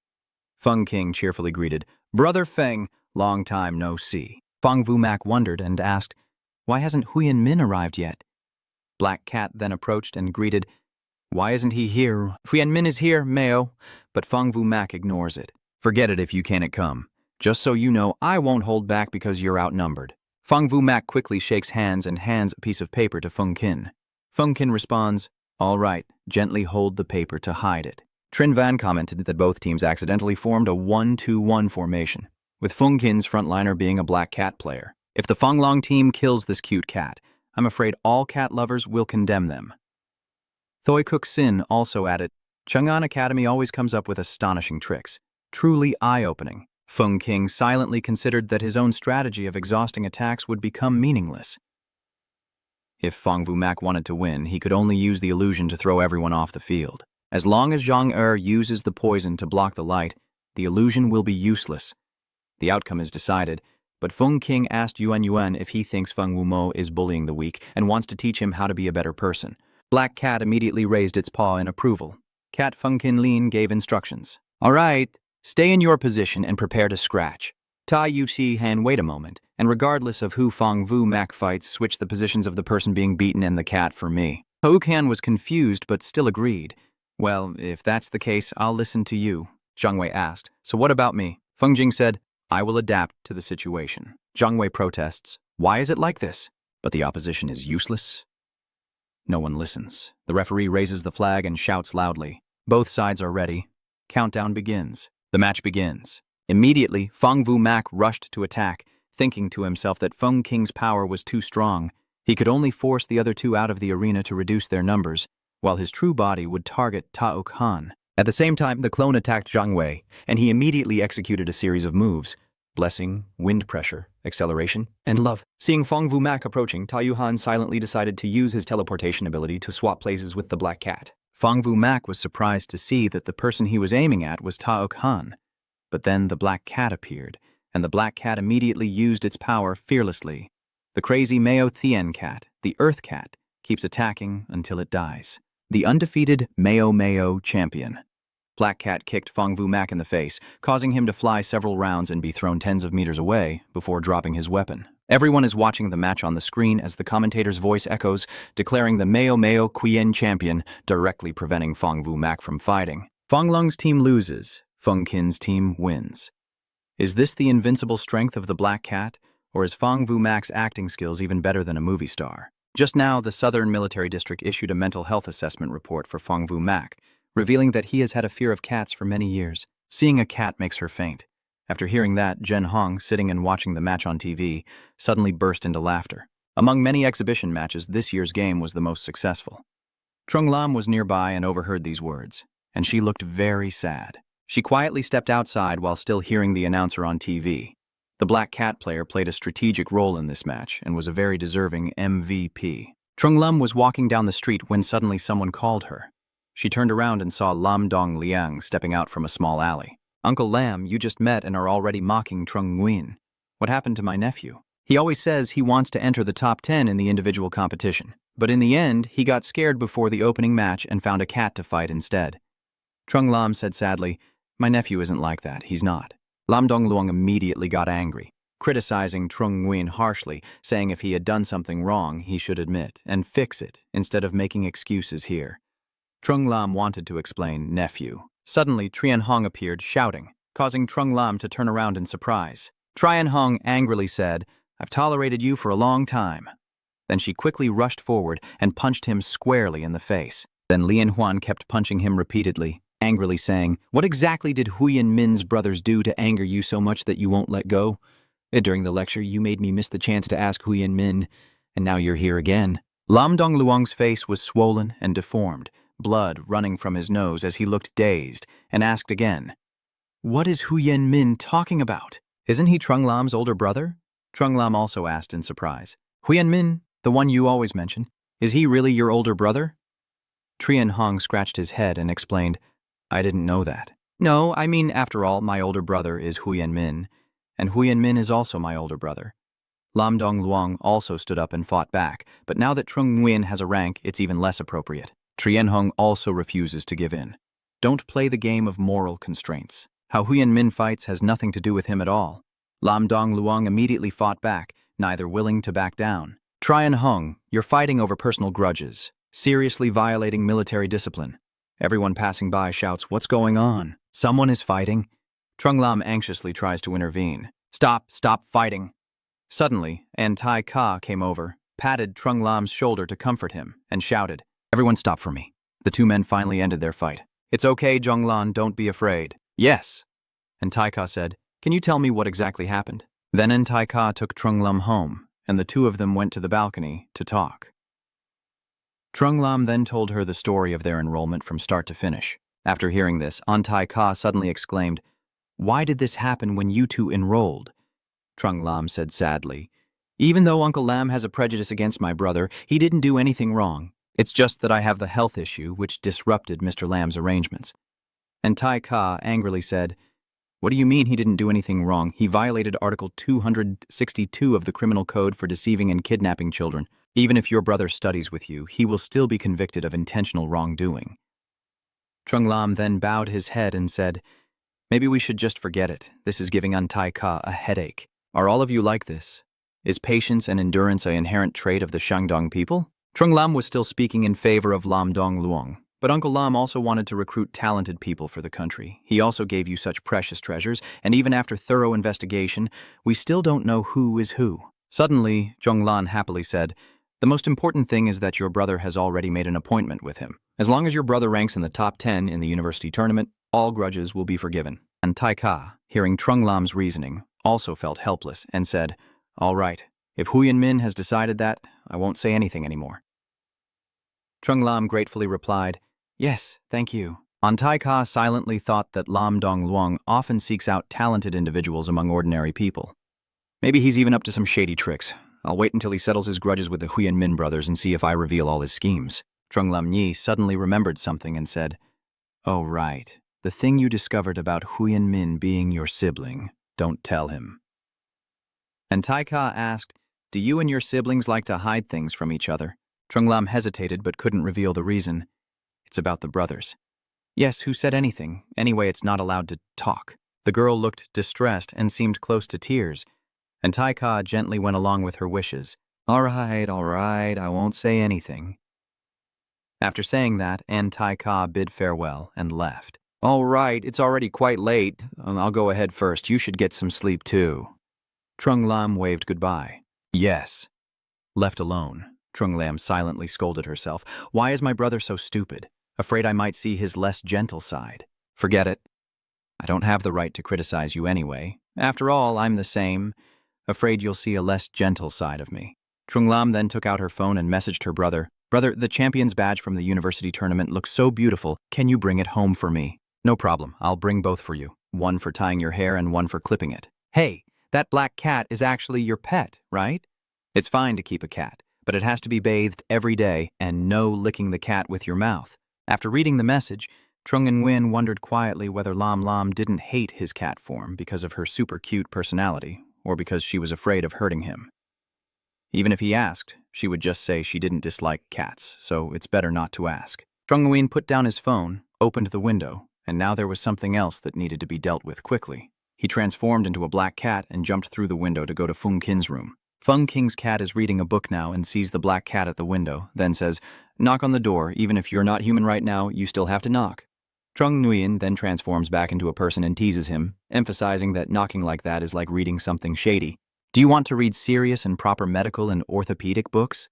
Speaker 1: Feng King cheerfully greeted, "Brother Feng, long time no see." Feng Wumak wondered and asked, "Why hasn't Huyan Min arrived yet?" Black Cat then approached and greeted, "Why isn't he here? Huyan Min is here, Meo." But Feng Wumak ignores it. "Forget it if you can't come. Just so you know, I won't hold back because you're outnumbered." Feng Wumak quickly shakes hands and hands a piece of paper to Feng Kin. Feng Kin responds, "All right, gently hold the paper to hide it." Trin Van commented that both teams accidentally formed a 1-2-1 formation, with Feng Kin's frontliner being a black cat player. If the Feng Long team kills this cute cat, I'm afraid all cat lovers will condemn them. Thoi Cook Sin also added, Chang'an Academy always comes up with astonishing tricks, truly eye-opening. Feng King silently considered that his own strategy of exhausting attacks would become meaningless. If Feng Wumak wanted to win, he could only use the illusion to throw everyone off the field. As long as Zhang uses the poison to block the light, the illusion will be useless. The outcome is decided, but Feng King asked Yuan Yuan if he thinks Feng Wumo is bullying the weak and wants to teach him how to be a better person. Black Cat immediately raised its paw in approval. Cat Feng Kin Lin gave instructions. "All right, stay in your position and prepare to scratch. Tai Yu Chi Han wait a moment, and regardless of who Feng Wumak fights, switch the positions of the person being beaten and the cat for me." Hu Kan was confused but still agreed. "Well, if that's the case, I'll listen to you," Zhang Wei asked. "So what about me?" Feng Jing said, "I will adapt to the situation." Zhang Wei protests, "Why is it like this?" But the opposition is useless. No one listens. The referee raises the flag and shouts loudly. Both sides are ready. Countdown begins. The match begins. Immediately, Feng Wumak rushed to attack, thinking to himself that Feng King's power was too strong. He could only force the other two out of the arena to reduce their numbers, while his true body would target Tauk Han. At the same time, the clone attacked Zhang Wei, and he immediately executed a series of moves: blessing, wind pressure, acceleration, and love. Seeing Feng Wumak approaching, Ta Yuhan silently decided to use his teleportation ability to swap places with the black cat. Feng Wumak was surprised to see that the person he was aiming at was Tauk Han. But then the black cat appeared, and the black cat immediately used its power fearlessly. The crazy Meo Thien cat, the Earth cat, keeps attacking until it dies. The undefeated Meo champion. Black Cat kicked Feng Wumak in the face, causing him to fly several rounds and be thrown tens of meters away before dropping his weapon. Everyone is watching the match on the screen as the commentator's voice echoes, declaring the Meo Quien champion, directly preventing Feng Wumak from fighting. Feng Lung's team loses. Feng Kin's team wins. Is this the invincible strength of the Black Cat, or is Feng Wumak's acting skills even better than a movie star? Just now, the Southern Military District issued a mental health assessment report for Feng Wumak, revealing that he has had a fear of cats for many years. Seeing a cat makes her faint. After hearing that, Zhen Hong, sitting and watching the match on TV, suddenly burst into laughter. Among many exhibition matches, this year's game was the most successful. Trung Lam was nearby and overheard these words, and she looked very sad. She quietly stepped outside while still hearing the announcer on TV. The Black Cat player played a strategic role in this match and was a very deserving MVP. Trung Lam was walking down the street when suddenly someone called her. She turned around and saw Lam Dong Liang stepping out from a small alley. "Uncle Lam, you just met and are already mocking Trung Nguyen. What happened to my nephew? He always says he wants to enter the top 10 in the individual competition, but in the end, he got scared before the opening match and found a cat to fight instead." Trung Lam said sadly, "My nephew isn't like that, he's not." Lam Dong Luang immediately got angry, criticizing Trung Nguyen harshly, saying if he had done something wrong, he should admit and fix it instead of making excuses here. Trung Lam wanted to explain nephew, Suddenly, Trian Hong appeared, shouting, causing Trung Lam to turn around in surprise. Trian Hong angrily said, "I've tolerated you for a long time." Then she quickly rushed forward and punched him squarely in the face. Then Lian Huan kept punching him repeatedly, angrily saying, "What exactly did Huyan Min's brothers do to anger you so much that you won't let go? During the lecture, you made me miss the chance to ask Huyan Min, and now you're here again." Lam Dong Luong's face was swollen and deformed, blood running from his nose as he looked dazed, and asked again, "What is Huyan Min talking about? Isn't he Trung Lam's older brother?" Trung Lam also asked in surprise. "Huyan Min, the one you always mention, is he really your older brother?" Trian Hong scratched his head and explained, "I didn't know that. No, I mean, after all, my older brother is Huyan Min, and Huyan Min is also my older brother." Lam Dong Luong also stood up and fought back, but now that Trung Nguyen has a rank, it's even less appropriate. Trian Hong also refuses to give in. Don't play the game of moral constraints. How Huyan Min fights has nothing to do with him at all. Lam Dong Luong immediately fought back, neither willing to back down. "Trian Hong, you're fighting over personal grudges, seriously violating military discipline." Everyone passing by shouts, "What's going on? Someone is fighting." Trung Lam anxiously tries to intervene. Stop fighting." Suddenly, An Tai Ka came over, patted Trung Lam's shoulder to comfort him, and shouted, "Everyone stop for me." The two men finally ended their fight. "It's okay, Zhong Lan, don't be afraid." "Yes." And Tai Ka said, "Can you tell me what exactly happened?" Then An Tai Ka took Trung Lam home, and the two of them went to the balcony to talk. Trung Lam then told her the story of their enrollment from start to finish. After hearing this, An Tai Ka suddenly exclaimed, "Why did this happen when you two enrolled?" Trung Lam said sadly, "Even though Uncle Lam has a prejudice against my brother, he didn't do anything wrong. It's just that I have the health issue which disrupted Mr. Lam's arrangements." And Tai Ka angrily said, "What do you mean he didn't do anything wrong? He violated Article 262 of the Criminal Code for deceiving and kidnapping children. Even if your brother studies with you, he will still be convicted of intentional wrongdoing." Trung Lam then bowed his head and said, "Maybe we should just forget it. This is giving An Tai Ka a headache. Are all of you like this? Is patience and endurance an inherent trait of the Shandong people?" Trung Lam was still speaking in favor of Lam Dong Luong, but Uncle Lam also wanted to recruit talented people for the country. He also gave you such precious treasures, and even after thorough investigation, we still don't know who is who. Suddenly, Zhong Lan happily said, "The most important thing is that your brother has already made an appointment with him. As long as your brother ranks in the top 10 in the university tournament, all grudges will be forgiven." And Tai Ka, hearing Trung Lam's reasoning, also felt helpless and said, "All right, if Huyan Min has decided that, I won't say anything anymore." Trung Lam gratefully replied, "Yes, thank you." An Tai Ka silently thought that Lam Dong Luong often seeks out talented individuals among ordinary people. Maybe he's even up to some shady tricks. I'll wait until he settles his grudges with the Huyan Min brothers and see if I reveal all his schemes. Trung Lam Nyi suddenly remembered something and said, "Oh, right. The thing you discovered about Huyan Min being your sibling. Don't tell him." And Tai Ka asked, "Do you and your siblings like to hide things from each other?" Trung Lam hesitated but couldn't reveal the reason. "It's about the brothers." "Yes, who said anything? Anyway, it's not allowed to talk." The girl looked distressed and seemed close to tears, and Tai Ka gently went along with her wishes. All right, I won't say anything." After saying that, An Tai Ka bid farewell and left. "All right, it's already quite late. I'll go ahead first. You should get some sleep too." Trung Lam waved goodbye. "Yes." Left alone, Trung Lam silently scolded herself. "Why is my brother so stupid? Afraid I might see his less gentle side. Forget it. I don't have the right to criticize you anyway. After all, I'm the same. Afraid you'll see a less gentle side of me." Trung Lam then took out her phone and messaged her brother, "Brother, the champion's badge from the university tournament looks so beautiful. Can you bring it home for me?" "No problem. I'll bring both for you. One for tying your hair and one for clipping it." "Hey, that black cat is actually your pet, right?" "It's fine to keep a cat, but it has to be bathed every day and no licking the cat with your mouth." After reading the message, Trung Nguyen wondered quietly whether Lam Lam didn't hate his cat form because of her super cute personality or because she was afraid of hurting him. Even if he asked, she would just say she didn't dislike cats, so it's better not to ask. Trung Nguyen put down his phone, opened the window, and now there was something else that needed to be dealt with quickly. He transformed into a black cat and jumped through the window to go to Feng Qin's room. Feng Qing's cat is reading a book now and sees the black cat at the window, then says, "Knock on the door. Even if you're not human right now, you still have to knock." Trung Nguyen then transforms back into a person and teases him, emphasizing that knocking like that is like reading something shady. Do you want to read serious and proper medical and orthopedic books?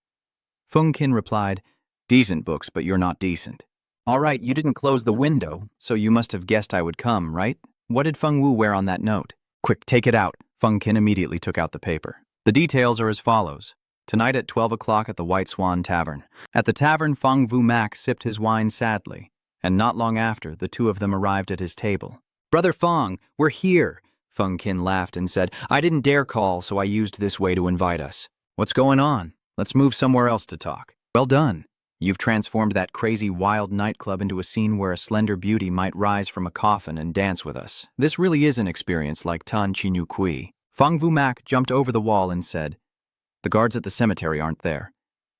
Speaker 1: Feng Qin replied, decent books, but you're not decent. All right, you didn't close the window, so you must have guessed I would come, right? What did Feng Wu wear on that note? Quick, take it out. Feng Qin immediately took out the paper. The details are as follows. Tonight at 12 o'clock at the White Swan Tavern. At the tavern, Feng Wu Mak sipped his wine sadly, and not long after, the two of them arrived at his table. Brother Feng, we're here. Feng Qin laughed and said, I didn't dare call, so I used this way to invite us. What's going on? Let's move somewhere else to talk. Well done. You've transformed that crazy wild nightclub into a scene where a slender beauty might rise from a coffin and dance with us. This really is an experience like Tan Chinu Kui. Feng Wu Mak jumped over the wall and said, the guards at the cemetery aren't there,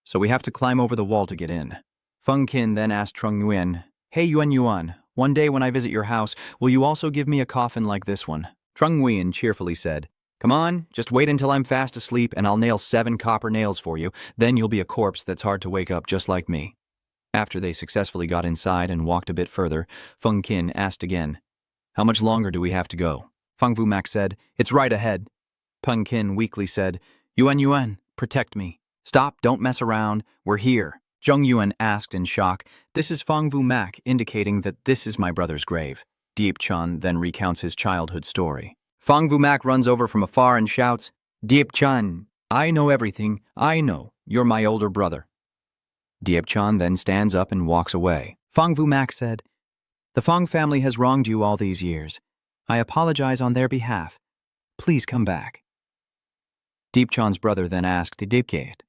Speaker 1: so we have to climb over the wall to get in. Feng Qin then asked Trung Nguyen, hey Yuan Yuan, one day when I visit your house, will you also give me a coffin like this one? Trung Nguyen cheerfully said, come on, just wait until I'm fast asleep and I'll nail 7 copper nails for you, then you'll be a corpse that's hard to wake up just like me. After they successfully got inside and walked a bit further, Feng Qin asked again, how much longer do we have to go? Feng Wu Mak said, it's right ahead. Feng Qin weakly said, Yuan Yuan, protect me. Stop, don't mess around, we're here. Zheng Yuan asked in shock, this is Feng Wu Mak, indicating that this is my brother's grave. Diep Chan then recounts his childhood story. Feng Wu Mak runs over from afar and shouts, Diep Chan, I know everything, I know, you're my older brother. Diep Chan then stands up and walks away. Feng Wu Mak said, the Feng family has wronged you all these years. I apologize on their behalf. Please come back. Diep Chan's brother then asked Diep Ket,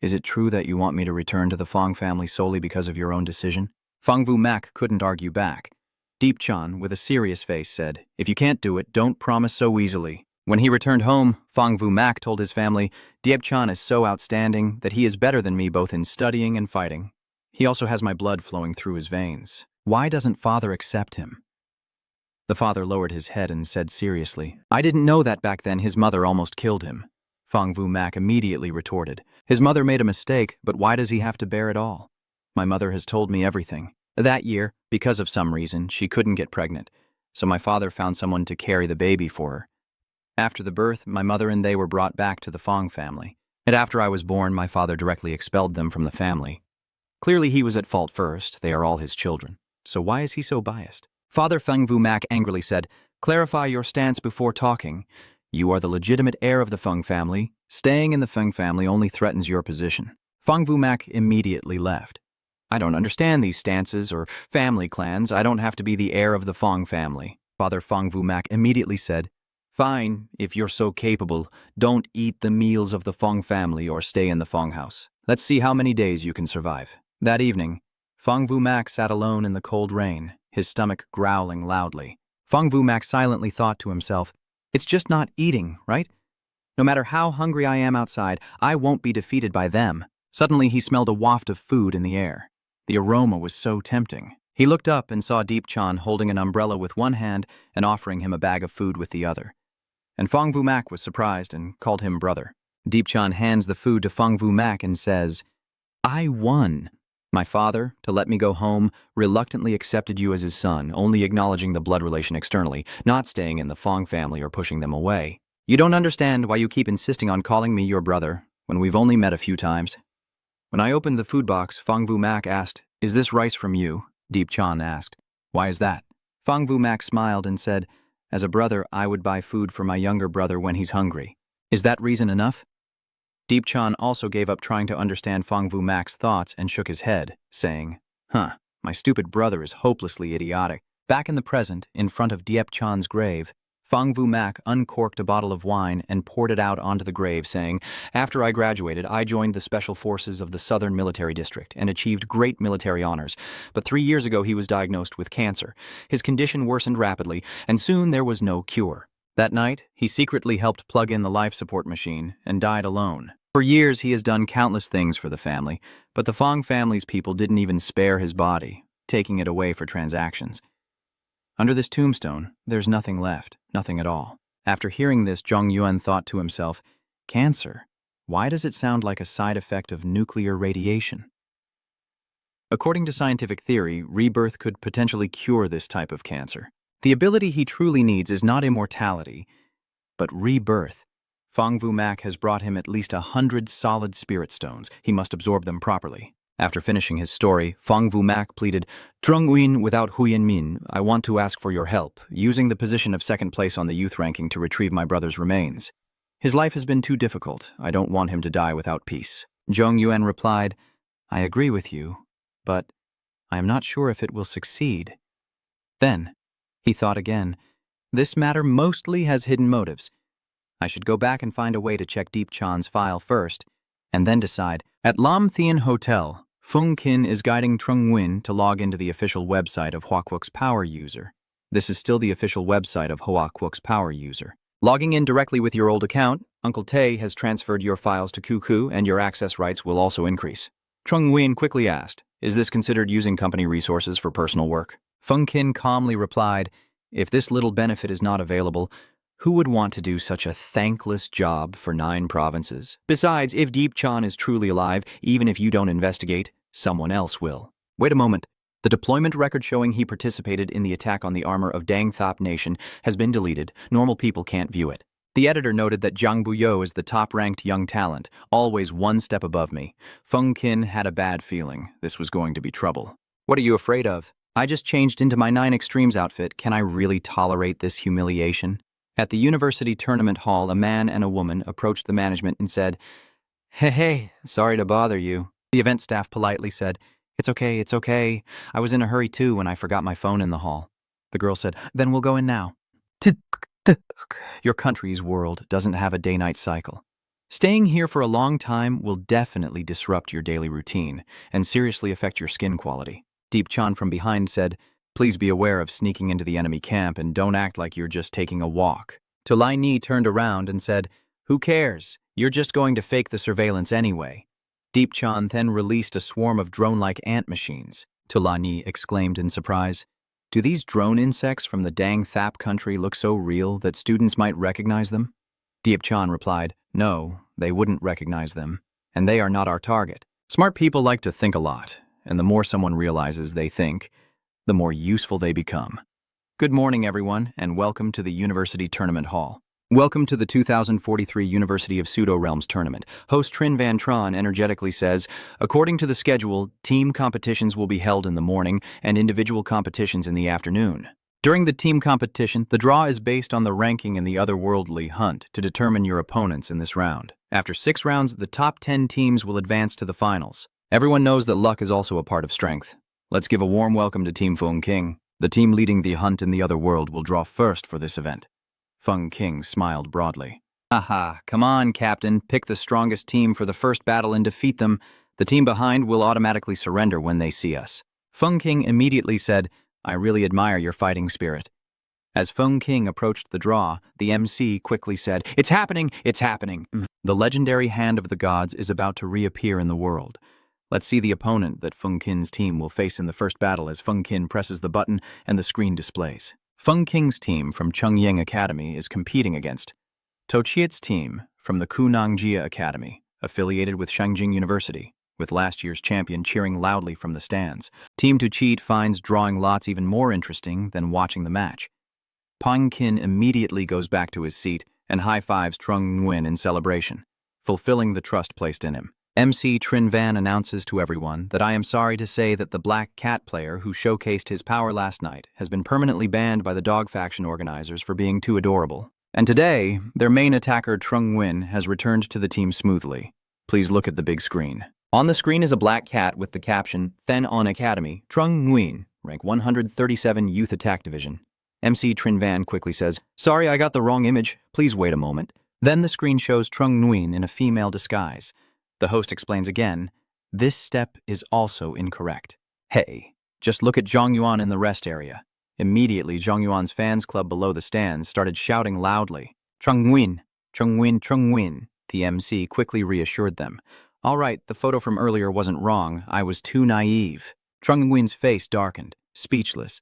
Speaker 1: is it true that you want me to return to the Feng family solely because of your own decision? Feng Wu Mak couldn't argue back. Diep Chan, with a serious face, said, if you can't do it, don't promise so easily. When he returned home, Feng Wu Mak told his family, Diep Chan is so outstanding that he is better than me both in studying and fighting. He also has my blood flowing through his veins. Why doesn't father accept him? The father lowered his head and said seriously, I didn't know that back then his mother almost killed him. Feng Wu Mak immediately retorted, his mother made a mistake, but why does he have to bear it all? My mother has told me everything. That year, because of some reason, she couldn't get pregnant, so my father found someone to carry the baby for her. After the birth, my mother and they were brought back to the Feng family, and after I was born, my father directly expelled them from the family. Clearly he was at fault first, they are all his children, so why is he so biased? Father Feng Wu Mak angrily said, clarify your stance before talking. You are the legitimate heir of the Feng family. Staying in the Feng family only threatens your position. Feng Wu Mak immediately left. I don't understand these stances or family clans. I don't have to be the heir of the Feng family. Father Feng Wu Mak immediately said, fine, if you're so capable, don't eat the meals of the Feng family or stay in the Feng house. Let's see how many days you can survive. That evening, Feng Wu Mak sat alone in the cold rain, his stomach growling loudly. Feng Wu Mak silently thought to himself, it's just not eating, right? No matter how hungry I am outside, I won't be defeated by them. Suddenly he smelled a waft of food in the air. The aroma was so tempting. He looked up and saw Diep Chan holding an umbrella with one hand and offering him a bag of food with the other. And Feng Wu Mak was surprised and called him brother. Diep Chan hands the food to Feng Wu Mak and says, I won. My father, to let me go home, reluctantly accepted you as his son, only acknowledging the blood relation externally, not staying in the Feng family or pushing them away. You don't understand why you keep insisting on calling me your brother, when we've only met a few times. When I opened the food box, Feng Wu Mak asked, is this rice from you? Diep Chan asked. Why is that? Feng Wu Mak smiled and said, as a brother, I would buy food for my younger brother when he's hungry. Is that reason enough? Diep Chan also gave up trying to understand Feng Wu Mak's thoughts and shook his head, saying, my stupid brother is hopelessly idiotic. Back in the present, in front of Diep Chan's grave, Feng Wu Mak uncorked a bottle of wine and poured it out onto the grave, saying, after I graduated, I joined the Special Forces of the Southern Military District and achieved great military honors. But 3 years ago, he was diagnosed with cancer. His condition worsened rapidly, and soon there was no cure. That night, he secretly helped plug in the life support machine and died alone. For years, he has done countless things for the family, but the Feng family's people didn't even spare his body, taking it away for transactions. Under this tombstone, there's nothing left, nothing at all. After hearing this, Zhong Yuan thought to himself, cancer? Why does it sound like a side effect of nuclear radiation? According to scientific theory, rebirth could potentially cure this type of cancer. The ability he truly needs is not immortality, but rebirth. Fong Vu Mak has brought him at least 100 solid spirit stones. He must absorb them properly. After finishing his story, Fong Vu Mak pleaded, Trung Nguyen without Huyen Min, I want to ask for your help, using the position of second place on the youth ranking to retrieve my brother's remains. His life has been too difficult. I don't want him to die without peace. Zhong Yuan replied, I agree with you, but I am not sure if it will succeed. Then, he thought again, this matter mostly has hidden motives. I should go back and find a way to check Deep Chan's file first, and then decide. At Lam Thien Hotel, Fung Kin is guiding Trung Nguyen to log into the official website of Huakwuk's power user. This is still the official website of Huakwuk's power user. Logging in directly with your old account, Uncle Tae has transferred your files to Cuckoo and your access rights will also increase. Trung Nguyen quickly asked, is this considered using company resources for personal work? Fung Kin calmly replied, if this little benefit is not available, who would want to do such a thankless job for 9 provinces? Besides, if Deep Chan is truly alive, even if you don't investigate, someone else will. Wait a moment. The deployment record showing he participated in the attack on the armor of Dang Thop Nation has been deleted. Normal people can't view it. The editor noted that Zhang Buyo is the top-ranked young talent, always one step above me. Fung Kin had a bad feeling. This was going to be trouble. What are you afraid of? I just changed into my 9 Extremes outfit. Can I really tolerate this humiliation? At the university tournament hall, a man and a woman approached the management and said, Hey, sorry to bother you. The event staff politely said, It's okay. I was in a hurry too when I forgot my phone in the hall. The girl said, Then we'll go in now. Your country's world doesn't have a day-night cycle. Staying here for a long time will definitely disrupt your daily routine and seriously affect your skin quality. Deep Chan from behind said, Please be aware of sneaking into the enemy camp and don't act like you're just taking a walk. To Lai Ni turned around and said, Who cares? You're just going to fake the surveillance anyway. Deep Chan then released a swarm of drone-like ant machines. To Lai Ni exclaimed in surprise, Do these drone insects from the Dang Thap country look so real that students might recognize them? Deep Chan replied, No, they wouldn't recognize them, and they are not our target. Smart people like to think a lot, and the more someone realizes they think, the more useful they become. Good morning, everyone, and welcome to the University Tournament Hall. Welcome to the 2043 University of Pseudo-Realms Tournament. Host Trin Van Tron energetically says, according to the schedule, team competitions will be held in the morning and individual competitions in the afternoon. During the team competition, the draw is based on the ranking in the otherworldly hunt to determine your opponents in this round. After 6 rounds, the top 10 teams will advance to the finals. Everyone knows that luck is also a part of strength. Let's give a warm welcome to Team Fung King. The team leading the hunt in the other world will draw first for this event. Fung King smiled broadly. Haha, come on, Captain. Pick the strongest team for the first battle and defeat them. The team behind will automatically surrender when they see us. Fung King immediately said, I really admire your fighting spirit. As Fung King approached the draw, the MC quickly said, It's happening! The legendary hand of the gods is about to reappear in the world. Let's see the opponent that Fung Kin's team will face in the first battle as Fung Kin presses the button and the screen displays. Fung King's team from Chungyang Academy is competing against Tochiet's team from the Kunangjia Academy, affiliated with Shangjing University, with last year's champion cheering loudly from the stands. Team Tochiet finds drawing lots even more interesting than watching the match. Pang Kin immediately goes back to his seat and high-fives Trung Nguyen in celebration, fulfilling the trust placed in him. MC Trin Van announces to everyone that I am sorry to say that the Black Cat player who showcased his power last night has been permanently banned by the Dog Faction organizers for being too adorable. And today, their main attacker Trung Nguyen has returned to the team smoothly. Please look at the big screen. On the screen is a black cat with the caption, Then on Academy, Trung Nguyen, rank 137 Youth Attack Division. MC Trin Van quickly says, Sorry, I got the wrong image. Please wait a moment. Then the screen shows Trung Nguyen in a female disguise. The host explains again, this step is also incorrect. Hey, just look at Zhang Yuan in the rest area. Immediately, Zhang Yuan's fans club below the stands started shouting loudly, Trung Nguyen, Trung Nguyen, Trung Nguyen. The MC quickly reassured them. All right, the photo from earlier wasn't wrong. I was too naive. Trung Nguyen's face darkened, speechless.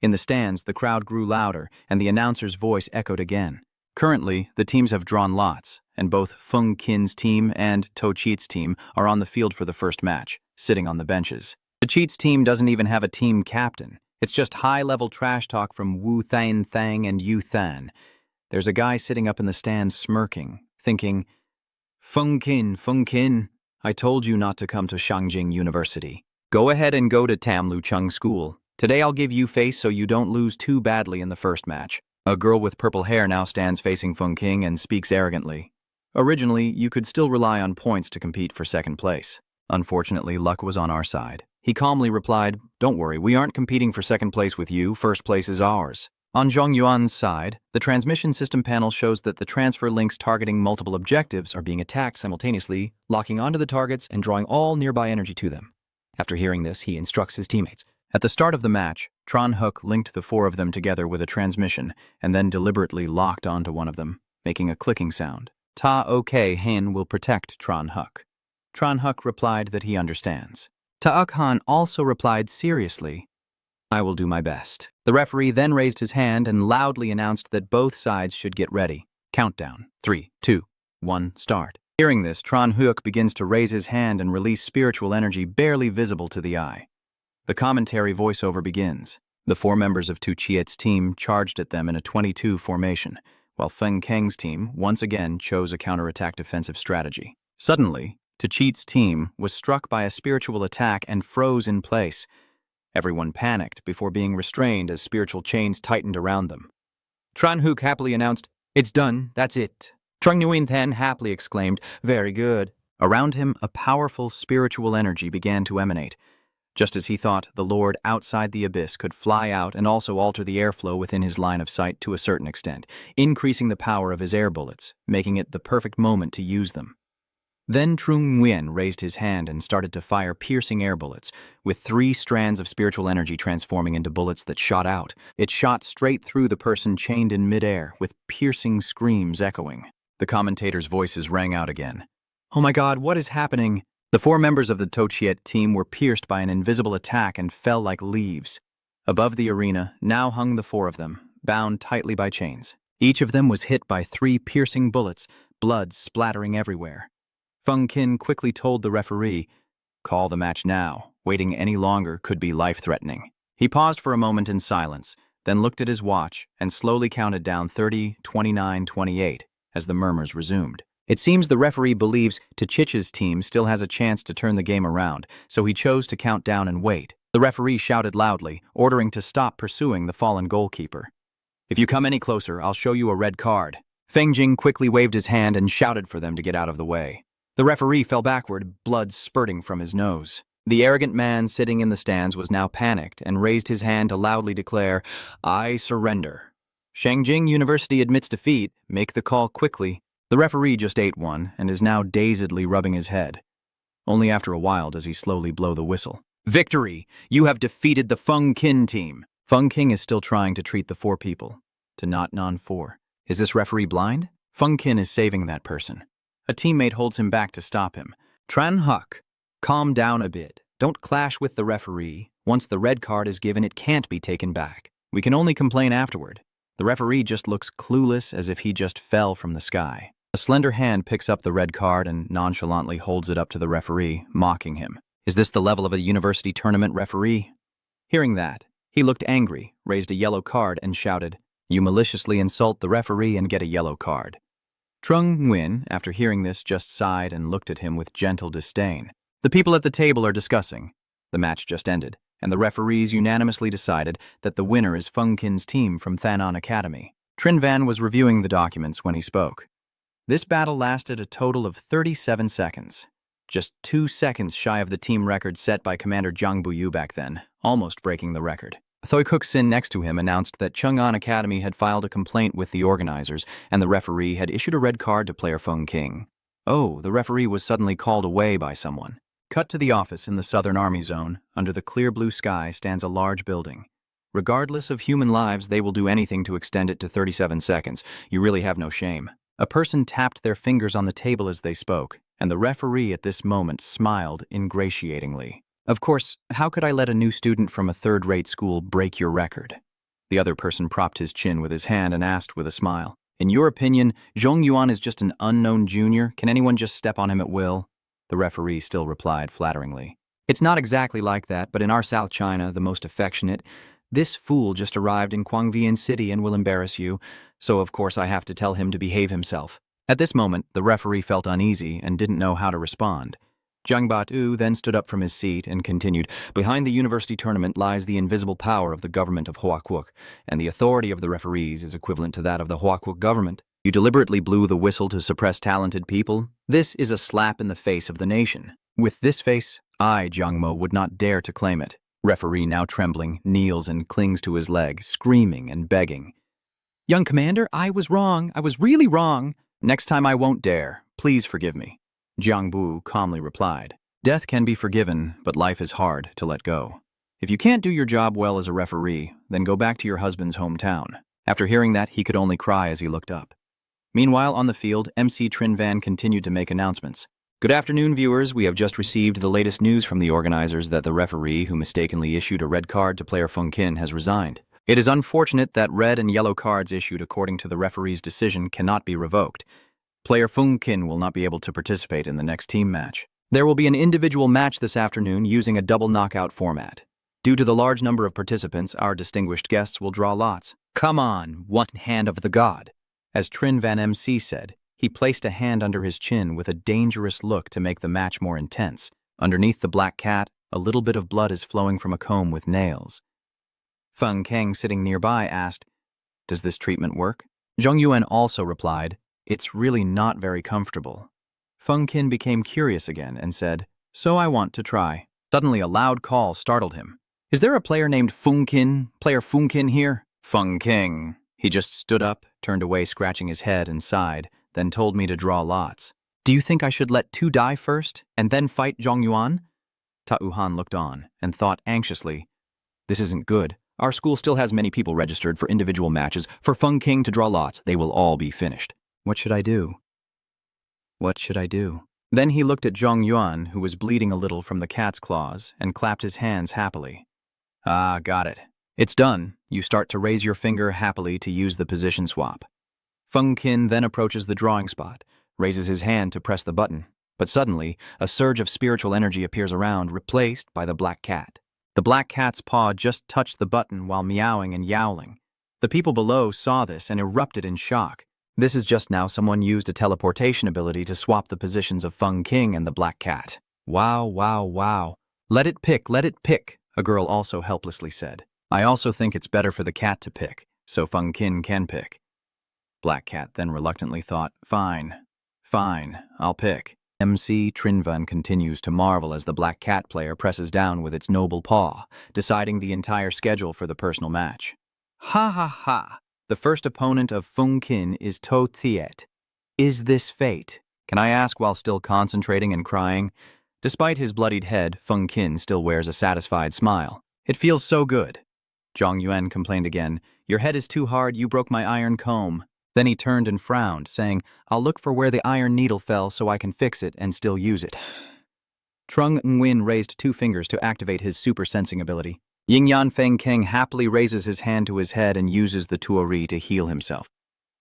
Speaker 1: In the stands, the crowd grew louder, and the announcer's voice echoed again. Currently, the teams have drawn lots, and both Fung Kin's team and Tochiet's team are on the field for the first match, sitting on the benches. The Cheats team doesn't even have a team captain. It's just high-level trash talk from Wu Than Thang and Yu Than. There's a guy sitting up in the stands smirking, thinking, Feng Qin, I told you not to come to Shangjing University. Go ahead and go to Tam Lu Chung School. Today I'll give you face so you don't lose too badly in the first match. A girl with purple hair now stands facing Feng Qin and speaks arrogantly. Originally, you could still rely on points to compete for second place. Unfortunately, luck was on our side. He calmly replied, Don't worry, we aren't competing for second place with you, first place is ours. On Zhong Yuan's side, the transmission system panel shows that the transfer links targeting multiple objectives are being attacked simultaneously, locking onto the targets and drawing all nearby energy to them. After hearing this, he instructs his teammates. At the start of the match, Tran Hook linked the four of them together with a transmission and then deliberately locked onto one of them, making a clicking sound. Ta OK Hin will protect Tran Hook. Tran Hook replied that he understands. Ta Han also replied seriously, I will do my best. The referee then raised his hand and loudly announced that both sides should get ready. Countdown. 3, 2, 1, start. Hearing this, Tran Hook begins to raise his hand and release spiritual energy barely visible to the eye. The commentary voiceover begins. The four members of Tu Chiet's team charged at them in a 22 formation, while Feng Keng's team once again chose a counterattack defensive strategy. Suddenly, Tu Chiet's team was struck by a spiritual attack and froze in place. Everyone panicked before being restrained as spiritual chains tightened around them. Tran Hook happily announced, It's done, that's it. Trung Nguyen then happily exclaimed, Very good. Around him, a powerful spiritual energy began to emanate. Just as he thought the Lord outside the abyss could fly out and also alter the airflow within his line of sight to a certain extent, increasing the power of his air bullets, making it the perfect moment to use them. Then Trung Nguyen raised his hand and started to fire piercing air bullets, with 3 strands of spiritual energy transforming into bullets that shot out. It shot straight through the person chained in midair, with piercing screams echoing. The commentators' voices rang out again. Oh my God, what is happening? The 4 members of the Tochiet team were pierced by an invisible attack and fell like leaves. Above the arena now hung the 4 of them, bound tightly by chains. Each of them was hit by 3 piercing bullets, blood splattering everywhere. Feng Qin quickly told the referee, Call the match now. Waiting any longer could be life-threatening. He paused for a moment in silence, then looked at his watch and slowly counted down 30, 29, 28 as the murmurs resumed. It seems the referee believes Tchich's team still has a chance to turn the game around, so he chose to count down and wait. The referee shouted loudly, ordering to stop pursuing the fallen goalkeeper. If you come any closer, I'll show you a red card. Feng Jing quickly waved his hand and shouted for them to get out of the way. The referee fell backward, blood spurting from his nose. The arrogant man sitting in the stands was now panicked and raised his hand to loudly declare, I surrender. Shangjing University admits defeat. Make the call quickly. The referee just ate one and is now dazedly rubbing his head. Only after a while does he slowly blow the whistle. Victory! You have defeated the Feng Qin team. Feng Qin is still trying to treat the 4 people. To not non-4. Is this referee blind? Feng Qin is saving that person. A teammate holds him back to stop him. Tran Hook, calm down a bit. Don't clash with the referee. Once the red card is given, it can't be taken back. We can only complain afterward. The referee just looks clueless as if he just fell from the sky. A slender hand picks up the red card and nonchalantly holds it up to the referee, mocking him. Is this the level of a university tournament referee? Hearing that, he looked angry, raised a yellow card and shouted, You maliciously insult the referee and get a yellow card. Trung Nguyen, after hearing this, just sighed and looked at him with gentle disdain. The people at the table are discussing. The match just ended, and the referees unanimously decided that the winner is Feng Qin's team from Thanon Academy. Trin Van was reviewing the documents when he spoke. This battle lasted a total of 37 seconds. Just 2 seconds shy of the team record set by Commander Jiang Buyu back then, almost breaking the record. Thoi Kuk Sin next to him announced that Chang'an Academy had filed a complaint with the organizers, and the referee had issued a red card to player Feng Qin. Oh, the referee was suddenly called away by someone. Cut to the office in the Southern Army Zone. Under the clear blue sky stands a large building. Regardless of human lives, they will do anything to extend it to 37 seconds. You really have no shame. A person tapped their fingers on the table as they spoke, and the referee at this moment smiled ingratiatingly. Of course, how could I let a new student from a third-rate school break your record? The other person propped his chin with his hand and asked with a smile, In your opinion, Zhong Yuan is just an unknown junior? Can anyone just step on him at will? The referee still replied flatteringly, It's not exactly like that, but in our South China, the most affectionate, this fool just arrived in Guangvian City and will embarrass you, so of course I have to tell him to behave himself. At this moment, the referee felt uneasy and didn't know how to respond. Jiang Batu then stood up from his seat and continued, "Behind the university tournament lies the invisible power of the government of Huaquoc, and the authority of the referees is equivalent to that of the Huaquoc government. You deliberately blew the whistle to suppress talented people. This is a slap in the face of the nation. With this face, I, Jiang Mo, would not dare to claim it." Referee, now trembling, kneels and clings to his leg, screaming and begging. "Young commander, I was wrong. I was really wrong. Next time I won't dare. Please forgive me." Jiang Bu calmly replied, "Death can be forgiven, but life is hard to let go. If you can't do your job well as a referee, then go back to your husband's hometown." After hearing that, he could only cry as he looked up. Meanwhile, on the field, MC Trin Van continued to make announcements. "Good afternoon, viewers. We have just received the latest news from the organizers that the referee who mistakenly issued a red card to player Feng Qin has resigned. It is unfortunate that red and yellow cards issued according to the referee's decision cannot be revoked. Player Feng Qin will not be able to participate in the next team match. There will be an individual match this afternoon using a double knockout format. Due to the large number of participants, our distinguished guests will draw lots. Come on, one hand of the god." As Trin Van MC said, he placed a hand under his chin with a dangerous look to make the match more intense. Underneath the black cat, a little bit of blood is flowing from a comb with nails. Feng Kang, sitting nearby, asked, "Does this treatment work?" Zhong Yuan also replied, "It's really not very comfortable." Feng Qin became curious again and said, "So I want to try." Suddenly a loud call startled him. "Is there a player named Feng Qin, player Feng Qin here?" "Feng King." He just stood up, turned away scratching his head and sighed, then told me to draw lots. "Do you think I should let 2 die first, and then fight Zhong Yuan?" Ta Yuhan looked on and thought anxiously, "This isn't good. Our school still has many people registered for individual matches. For Feng King to draw lots, they will all be finished. What should I do? What should I do?" Then he looked at Zhong Yuan, who was bleeding a little from the cat's claws, and clapped his hands happily. "Ah, got it. It's done. You start to raise your finger happily to use the position swap." Feng Qin then approaches the drawing spot, raises his hand to press the button, but suddenly, a surge of spiritual energy appears around, replaced by the black cat. The black cat's paw just touched the button while meowing and yowling. The people below saw this and erupted in shock. This is just now someone used a teleportation ability to swap the positions of Feng King and the black cat. "Wow, wow, wow. Let it pick, a girl also helplessly said. "I also think it's better for the cat to pick, so Feng Qin can pick." Black Cat then reluctantly thought, Fine, I'll pick." MC Trinvan continues to marvel as the Black Cat player presses down with its noble paw, deciding the entire schedule for the personal match. "Ha ha ha! The first opponent of Feng Qin is To Thiet. Is this fate?" Can I ask while still concentrating and crying? Despite his bloodied head, Feng Qin still wears a satisfied smile. "It feels so good." Zhong Yuan complained again, "Your head is too hard, you broke my iron comb." Then he turned and frowned, saying, "I'll look for where the iron needle fell so I can fix it and still use it." Trung Nguyen raised 2 fingers to activate his super sensing ability. Yingyan Feng Keng happily raises his hand to his head and uses the Tuori to heal himself.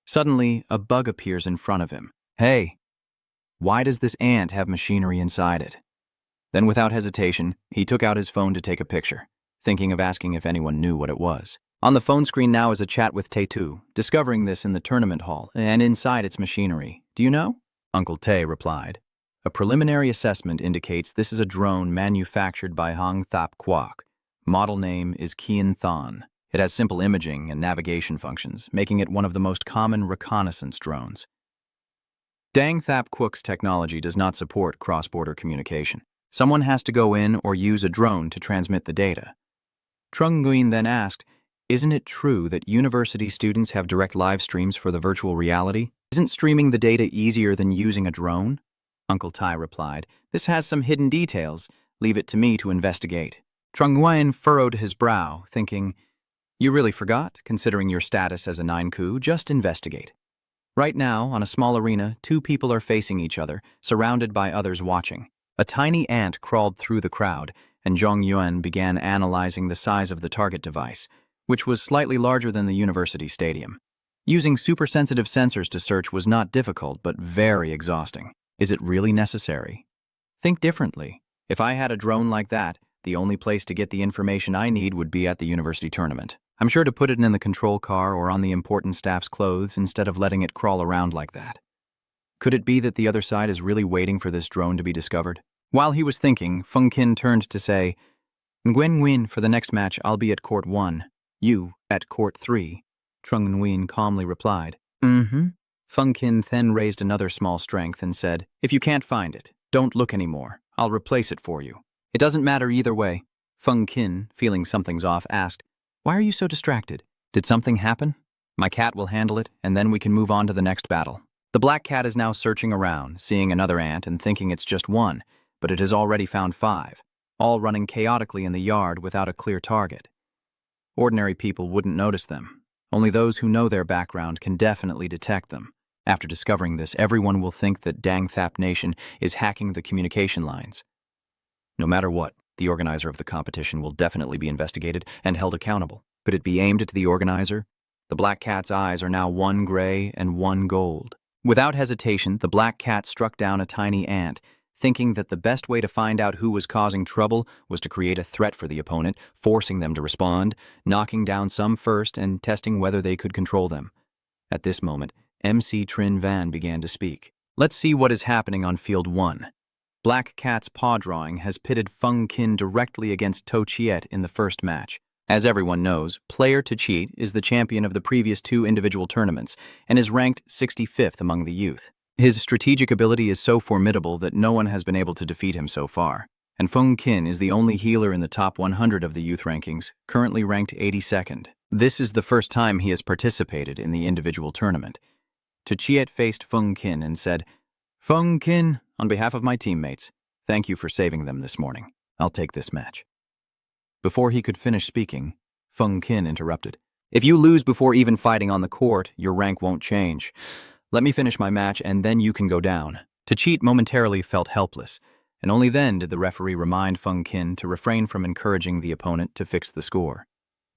Speaker 1: Suddenly, a bug appears in front of him. "Hey, why does this ant have machinery inside it?" Then without hesitation, he took out his phone to take a picture, thinking of asking if anyone knew what it was. On the phone screen now is a chat with Taetu, discovering this in the tournament hall, and inside its machinery. "Do you know?" Uncle Tae replied. "A preliminary assessment indicates this is a drone manufactured by Hong Thap Kwok. Model name is Kian Thon. It has simple imaging and navigation functions, making it one of the most common reconnaissance drones. Dang Thap Kwok's technology does not support cross-border communication. Someone has to go in or use a drone to transmit the data." Trung Nguyen then asked, "Isn't it true that university students have direct live streams for the virtual reality? Isn't streaming the data easier than using a drone?" Uncle Tai replied, "This has some hidden details. Leave it to me to investigate." Trung Nguyen furrowed his brow, thinking, "You really forgot, considering your status as a 9-ku, just investigate." Right now, on a small arena, 2 people are facing each other, surrounded by others watching. A tiny ant crawled through the crowd, and Zhong Yuan began analyzing the size of the target device, which was slightly larger than the university stadium. Using super-sensitive sensors to search was not difficult, but very exhausting. Is it really necessary? Think differently. If I had a drone like that, the only place to get the information I need would be at the university tournament. I'm sure to put it in the control car or on the important staff's clothes instead of letting it crawl around like that. Could it be that the other side is really waiting for this drone to be discovered? While he was thinking, Feng Qin turned to say, Nguyen Nguyen, for the next match, I'll be at court 1. You, at court 3. Trung Nguyen calmly replied, Mm-hmm. Feng Qin then raised another small strength and said, If you can't find it, don't look anymore. I'll replace it for you. It doesn't matter either way. Feng Qin, feeling something's off, asked, Why are you so distracted? Did something happen? My cat will handle it, and then we can move on to the next battle. The black cat is now searching around, seeing another ant and thinking it's just one, but it has already found 5, all running chaotically in the yard without a clear target. Ordinary people wouldn't notice them. Only those who know their background can definitely detect them. After discovering this, everyone will think that Dang Thap Nation is hacking the communication lines. No matter what, the organizer of the competition will definitely be investigated and held accountable. Could it be aimed at the organizer? The black cat's eyes are now 1 gray and 1 gold. Without hesitation, the black cat struck down a tiny ant, thinking that the best way to find out who was causing trouble was to create a threat for the opponent, forcing them to respond, knocking down some first and testing whether they could control them. At this moment, MC Trin Van began to speak. Let's see what is happening on field 1. Black Cat's paw drawing has pitted Feng Qin directly against To Chiet in the first match. As everyone knows, player To Chiet is the champion of the previous 2 individual tournaments and is ranked 65th among the youth. His strategic ability is so formidable that no one has been able to defeat him so far. And Feng Qin is the only healer in the top 100 of the youth rankings, currently ranked 82nd. This is the first time he has participated in the individual tournament. To Chiet faced Feng Qin and said, Feng Qin, on behalf of my teammates, thank you for saving them this morning. I'll take this match. Before he could finish speaking, Feng Qin interrupted. If you lose before even fighting on the court, your rank won't change. Let me finish my match and then you can go down. To Cheat momentarily felt helpless, and only then did the referee remind Feng Qin to refrain from encouraging the opponent to fix the score.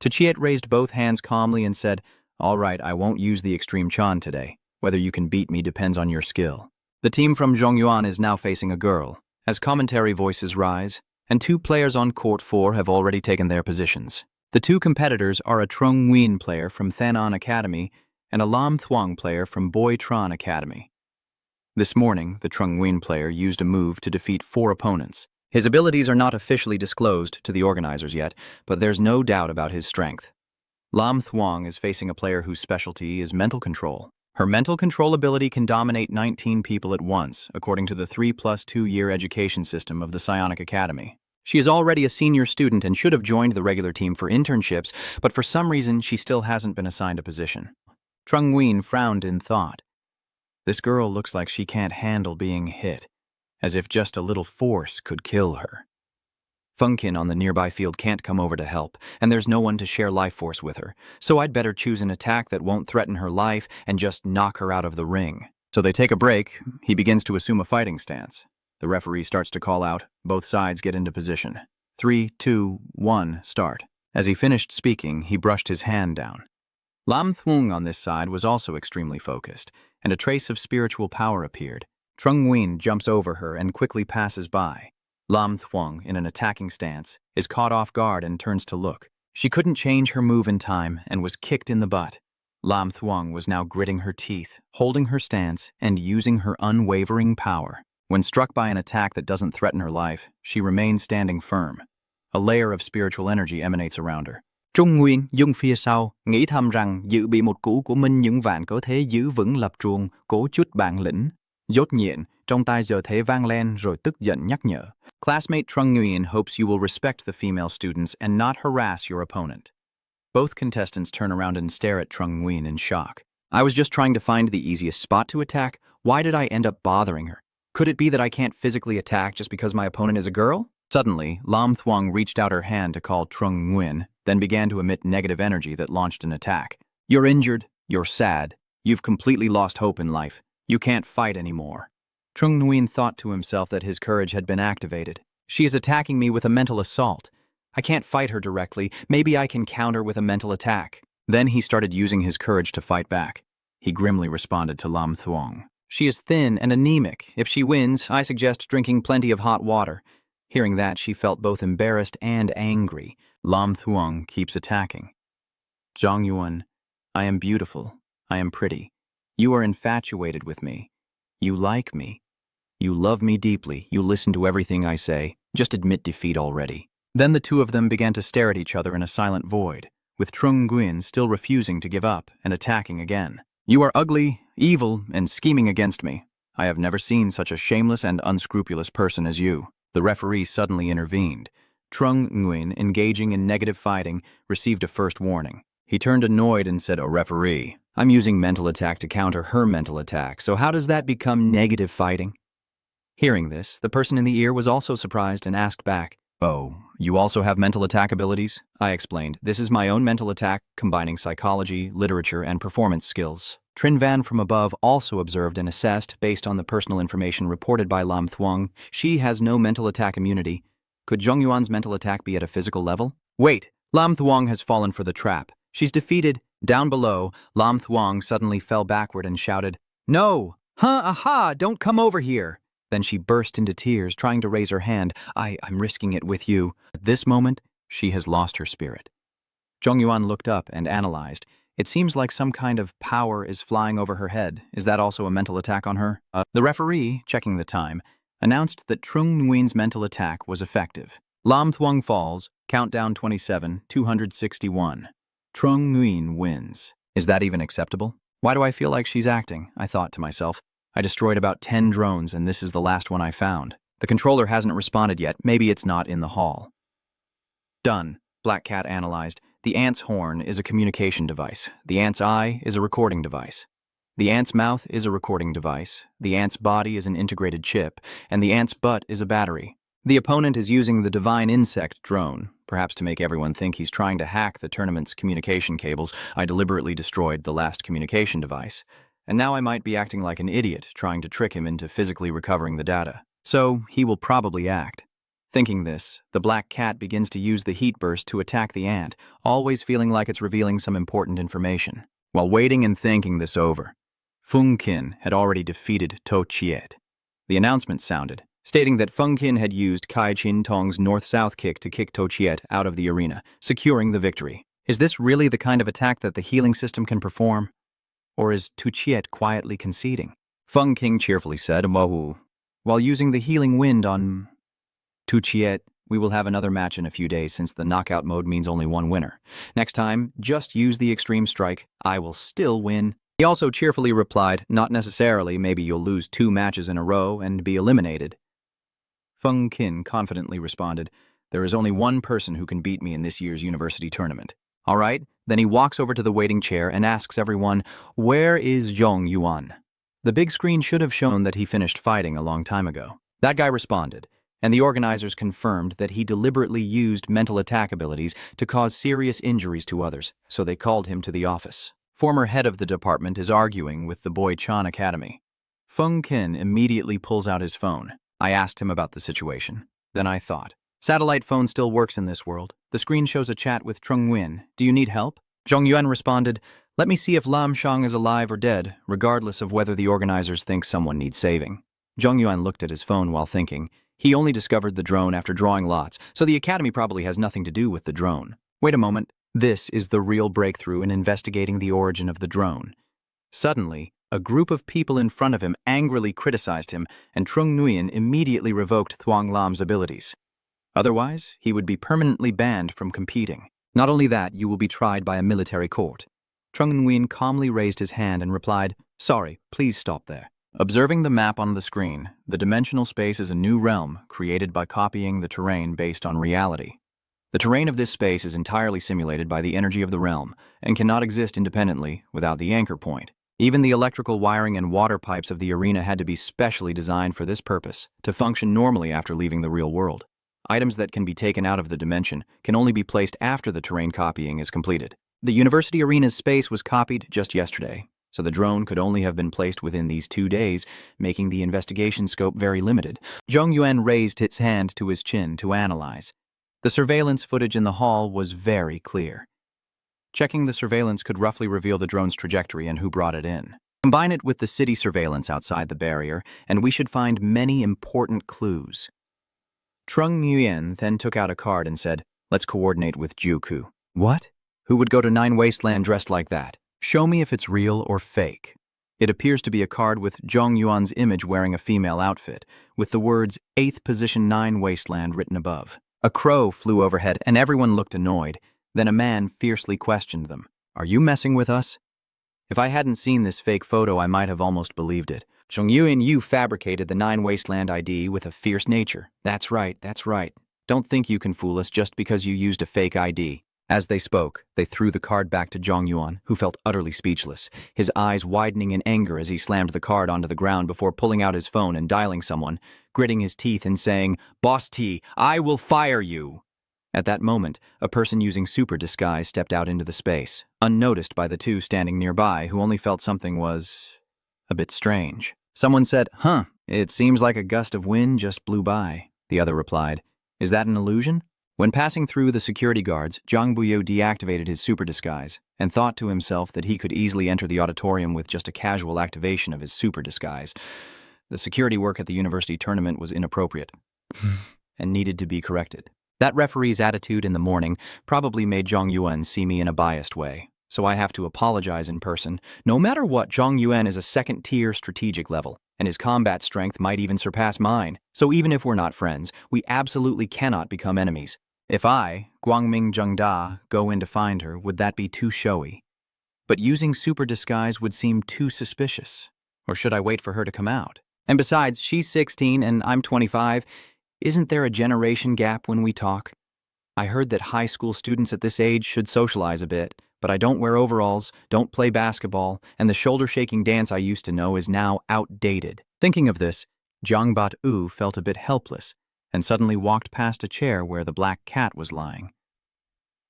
Speaker 1: To Chiet raised both hands calmly and said, All right, I won't use the extreme Chan today. Whether you can beat me depends on your skill. The team from Zhongyuan is now facing a girl, as commentary voices rise, and 2 players on court 4 have already taken their positions. The 2 competitors are a Trung Nguyen player from Thanon Academy and a Lam Thuong player from Boi Tran Academy. This morning, the Trung Nguyen player used a move to defeat 4 opponents. His abilities are not officially disclosed to the organizers yet, but there's no doubt about his strength. Lam Thuong is facing a player whose specialty is mental control. Her mental control ability can dominate 19 people at once, according to the 3+2-year education system of the Psionic Academy. She is already a senior student and should have joined the regular team for internships, but for some reason she still hasn't been assigned a position. Trung Nguyen frowned in thought. This girl looks like she can't handle being hit, as if just a little force could kill her. Feng Qin on the nearby field can't come over to help, and there's no one to share life force with her, so I'd better choose an attack that won't threaten her life and just knock her out of the ring. So they take a break. He begins to assume a fighting stance. The referee starts to call out. Both sides get into position. 3, 2, 1, start. As he finished speaking, he brushed his hand down. Lam Thuong on this side was also extremely focused, and a trace of spiritual power appeared. Trung Nguyen jumps over her and quickly passes by. Lam Thuong, in an attacking stance, is caught off guard and turns to look. She couldn't change her move in time and was kicked in the butt. Lam Thuong was now gritting her teeth, holding her stance, and using her unwavering power. When struck by an attack that doesn't threaten her life, she remains standing firm. A layer of spiritual energy emanates around her.
Speaker 3: Trung Nguyên dung phía sau, nghĩ thầm rằng dự bị một cú của Minh Những Vạn có thể giữ vững lập trường, cố chút bản lĩnh. Dốt nhịn, trong tai giờ thế vang lên rồi tức giận nhắc nhở.
Speaker 1: Classmate Trung Nguyen hopes you will respect the female students and not harass your opponent. Both contestants turn around and stare at Trung Nguyen in shock. I was just trying to find the easiest spot to attack. Why did I end up bothering her? Could it be that I can't physically attack just because my opponent is a girl? Suddenly, Lam Thuong reached out her hand to call Trung Nguyen, then began to emit negative energy that launched an attack. You're injured. You're sad. You've completely lost hope in life. You can't fight anymore. Trung Nguyen thought to himself that his courage had been activated. She is attacking me with a mental assault. I can't fight her directly. Maybe I can counter with a mental attack. Then he started using his courage to fight back. He grimly responded to Lam Thuong. She is thin and anemic. If she wins, I suggest drinking plenty of hot water. Hearing that, she felt both embarrassed and angry.
Speaker 3: Lam Thuong keeps attacking. Zhang Yuan, I am beautiful. I am pretty. You are infatuated with me. You like me.
Speaker 1: You love me deeply. You listen to everything I say. Just admit defeat already.
Speaker 3: Then the two of them began to stare at each other in a silent void, with Trung Nguyen still refusing to give up and attacking again. You are ugly, evil, and scheming against me. I have never seen such a shameless and unscrupulous person as you. The referee suddenly intervened. Trung Nguyen, engaging in negative fighting, received a first warning. He turned annoyed and said, "A referee.
Speaker 1: I'm using mental attack to counter her mental attack, so how does that become negative fighting?" Hearing this, the person in the ear was also surprised and asked back, "Oh, you also have mental attack abilities?" I explained, "This is my own mental attack, combining psychology, literature, and performance skills." Trin Van from above also observed and assessed, based on the personal information reported by Lam Thuong, she has no mental attack immunity. Could Zhongyuan's mental attack be at a physical level?
Speaker 3: Wait, Lam Thuong has fallen for the trap. She's defeated. Down below, Lam Thuong suddenly fell backward and shouted, "No! Aha! Don't come over here!" Then she burst into tears, trying to raise her hand. I'm risking it with you. At this moment, she has lost her spirit. Zhongyuan looked up and analyzed. It seems like some kind of power is flying over her head. Is that also a mental attack on her? The referee, checking the time, announced that Trung Nguyen's mental attack was effective. Lam Thuong falls, countdown 27, 261. Trung Nguyen wins. Is that even acceptable? Why do I feel like she's acting? I thought to myself. I destroyed about 10 drones, and this is the last one I found. The controller hasn't responded yet. Maybe it's not in the hall. Done. Black Cat analyzed. The ant's horn is a communication device. The ant's eye is a recording device. The ant's mouth is a recording device. The ant's body is an integrated chip, and the ant's butt is a battery. The opponent is using the Divine Insect drone. Perhaps to make everyone think he's trying to hack the tournament's communication cables, I deliberately destroyed the last communication device. And now I might be acting like an idiot, trying to trick him into physically recovering the data. So, he will probably act. Thinking this, the Black Cat begins to use the heat burst to attack the ant, always feeling like it's revealing some important information. While waiting and thinking this over, Fung Qin had already defeated To Chiet. The announcement sounded, stating that Fung Qin had used Kai Chin Tong's north-south kick to kick To Chiet out of the arena, securing the victory. Is this really the kind of attack that the healing system can perform? Or is To Chiet quietly conceding? Fung King cheerfully said, "Wahu." While using the healing wind on To Chiet, we will have another match in a few days since the knockout mode means only one winner. Next time, just use the extreme strike. I will still win. He also cheerfully replied, "Not necessarily. Maybe you'll lose 2 matches in a row and be eliminated." Fung Qin confidently responded, "There is only one person who can beat me in this year's university tournament." All right, then he walks over to the waiting chair and asks everyone, "Where is Zhong Yuan?" The big screen should have shown that he finished fighting a long time ago. That guy responded, and the organizers confirmed that he deliberately used mental attack abilities to cause serious injuries to others, so they called him to the office. Former head of the department is arguing with the Boy Chan Academy. Fung Qin immediately pulls out his phone. I asked him about the situation. Then I thought, satellite phone still works in this world. The screen shows a chat with Trung Nguyen. Do you need help? Zhong Yuan responded, "Let me see if Lam Shang is alive or dead, regardless of whether the organizers think someone needs saving." Zhong Yuan looked at his phone while thinking. He only discovered the drone after drawing lots, so the academy probably has nothing to do with the drone. Wait a moment. This is the real breakthrough in investigating the origin of the drone. Suddenly, a group of people in front of him angrily criticized him, and Trung Nguyen immediately revoked Thuong Lam's abilities. Otherwise, he would be permanently banned from competing. Not only that, you will be tried by a military court. Trung Nguyen calmly raised his hand and replied, "Sorry, please stop there." Observing the map on the screen, the dimensional space is a new realm created by copying the terrain based on reality. The terrain of this space is entirely simulated by the energy of the realm and cannot exist independently without the anchor point. Even the electrical wiring and water pipes of the arena had to be specially designed for this purpose, to function normally after leaving the real world. Items that can be taken out of the dimension can only be placed after the terrain copying is completed. The university arena's space was copied just yesterday, so the drone could only have been placed within these 2 days, making the investigation scope very limited. Zhong Yuan raised his hand to his chin to analyze. The surveillance footage in the hall was very clear. Checking the surveillance could roughly reveal the drone's trajectory and who brought it in. Combine it with the city surveillance outside the barrier, and we should find many important clues. Trung Nguyen then took out a card and said, "Let's coordinate with Juku." What? Who would go to Nine Wasteland dressed like that? Show me if it's real or fake. It appears to be a card with Zhong Yuan's image wearing a female outfit, with the words 8th position 9 Wasteland written above. A crow flew overhead and everyone looked annoyed. Then a man fiercely questioned them. "Are you messing with us?" If I hadn't seen this fake photo, I might have almost believed it.
Speaker 1: Zhong Yuan, you fabricated the 9 Wasteland ID with a fierce nature. That's right, that's right. Don't think you can fool us just because you used a fake ID.
Speaker 3: As they spoke, they threw the card back to Zhong Yuan, who felt utterly speechless, his eyes widening in anger as he slammed the card onto the ground before pulling out his phone and dialing someone, gritting his teeth and saying, "Boss T, I will fire you." At that moment, a person using super disguise stepped out into the space, unnoticed by the two standing nearby who only felt something was a bit strange. Someone said, "Huh, it seems like a gust of wind just blew by." The other replied, "Is that an illusion?" When passing through the security guards, Zhang Buyo deactivated his super disguise and thought to himself that he could easily enter the auditorium with just a casual activation of his super disguise. The security work at the university tournament was inappropriate and needed to be corrected. That referee's attitude in the morning probably made Zhong Yuan see me in a biased way, so I have to apologize in person. No matter what, Zhong Yuan is a second-tier strategic level, and his combat strength might even surpass mine. So even if we're not friends, we absolutely cannot become enemies. If I, Guangming Zhengda, go in to find her, would that be too showy? But using super disguise would seem too suspicious. Or should I wait for her to come out? And besides, she's 16 and I'm 25. Isn't there a generation gap when we talk? I heard that high school students at this age should socialize a bit, but I don't wear overalls, don't play basketball, and the shoulder-shaking dance I used to know is now outdated. Thinking of this, Jiang Bat-u felt a bit helpless and suddenly walked past a chair where the black cat was lying.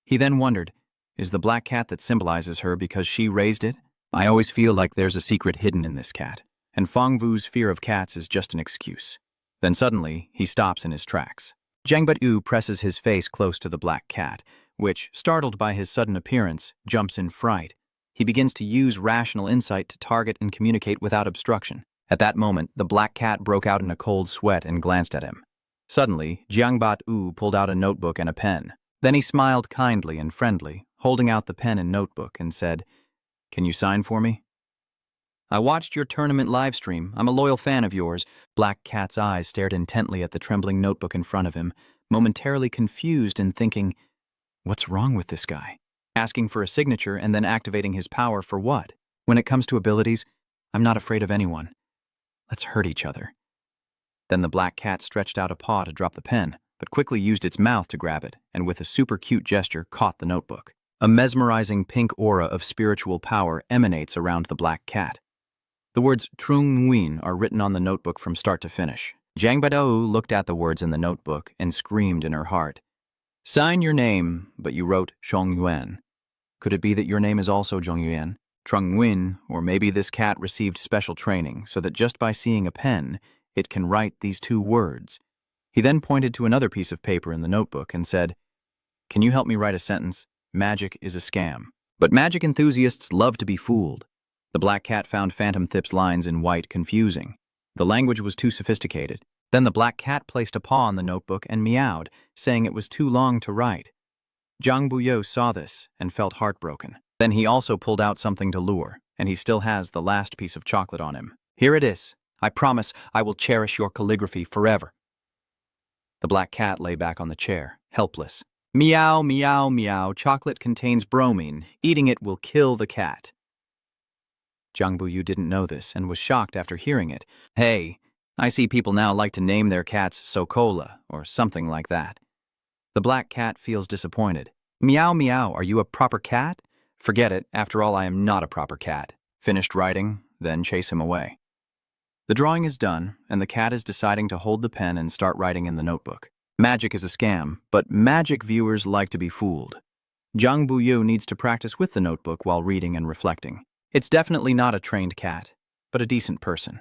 Speaker 3: He then wondered, is the black cat that symbolizes her because she raised it? I always feel like there's a secret hidden in this cat, and Feng Vu's fear of cats is just an excuse. Then suddenly, he stops in his tracks. Jiang Bat-u presses his face close to the black cat, which, startled by his sudden appearance, jumps in fright. He begins to use rational insight to target and communicate without obstruction. At that moment, the black cat broke out in a cold sweat and glanced at him. Suddenly, Jiang Bat-u pulled out a notebook and a pen. Then he smiled kindly and friendly, holding out the pen and notebook, and said, "Can you sign for me?"
Speaker 1: I watched your tournament live stream. I'm a loyal fan of yours.
Speaker 3: Black Cat's eyes stared intently at the trembling notebook in front of him, momentarily confused and thinking, what's wrong with this guy? Asking for a signature and then activating his power for what? When it comes to abilities, I'm not afraid of anyone. Let's hurt each other. Then the black cat stretched out a paw to drop the pen, but quickly used its mouth to grab it, and with a super cute gesture caught the notebook. A mesmerizing pink aura of spiritual power emanates around the black cat. The words Trung Nguyen are written on the notebook from start to finish.
Speaker 1: Jiang Bat-u looked at the words in the notebook and screamed in her heart.
Speaker 3: Sign your name, but you wrote Zhong Yuan. Could it be that your name is also Zhong Yuan? Trung Nguyen, or maybe this cat received special training so that just by seeing a pen, it can write these two words. He then pointed to another piece of paper in the notebook and said, "Can you help me write a sentence? Magic is a scam." But magic enthusiasts love to be fooled. The black cat found Phantom Thip's lines in white confusing. The language was too sophisticated. Then the black cat placed a paw on the notebook and meowed, saying it was too long to write. Zhang Buyo saw this and felt heartbroken. Then he also pulled out something to lure, and he still has the last piece of chocolate on him.
Speaker 1: Here it is. I promise I will cherish your calligraphy forever. The black cat lay back on the chair, helpless.
Speaker 3: Meow, meow, meow. Chocolate contains bromine. Eating it will kill the cat. Zhang Buyu didn't know this and was shocked after hearing it. Hey, I see people now like to name their cats Sokola or something like that. The black cat feels disappointed. Meow, meow. Are you a proper cat?
Speaker 1: Forget it. After all, I am not a proper cat.
Speaker 3: Finished writing, then chase him away. The drawing is done, and the cat is deciding to hold the pen and start writing in the notebook. Magic is a scam, but magic viewers like to be fooled. Zhang Buyu needs to practice with the notebook while reading and reflecting. It's definitely not a trained cat, but a decent person.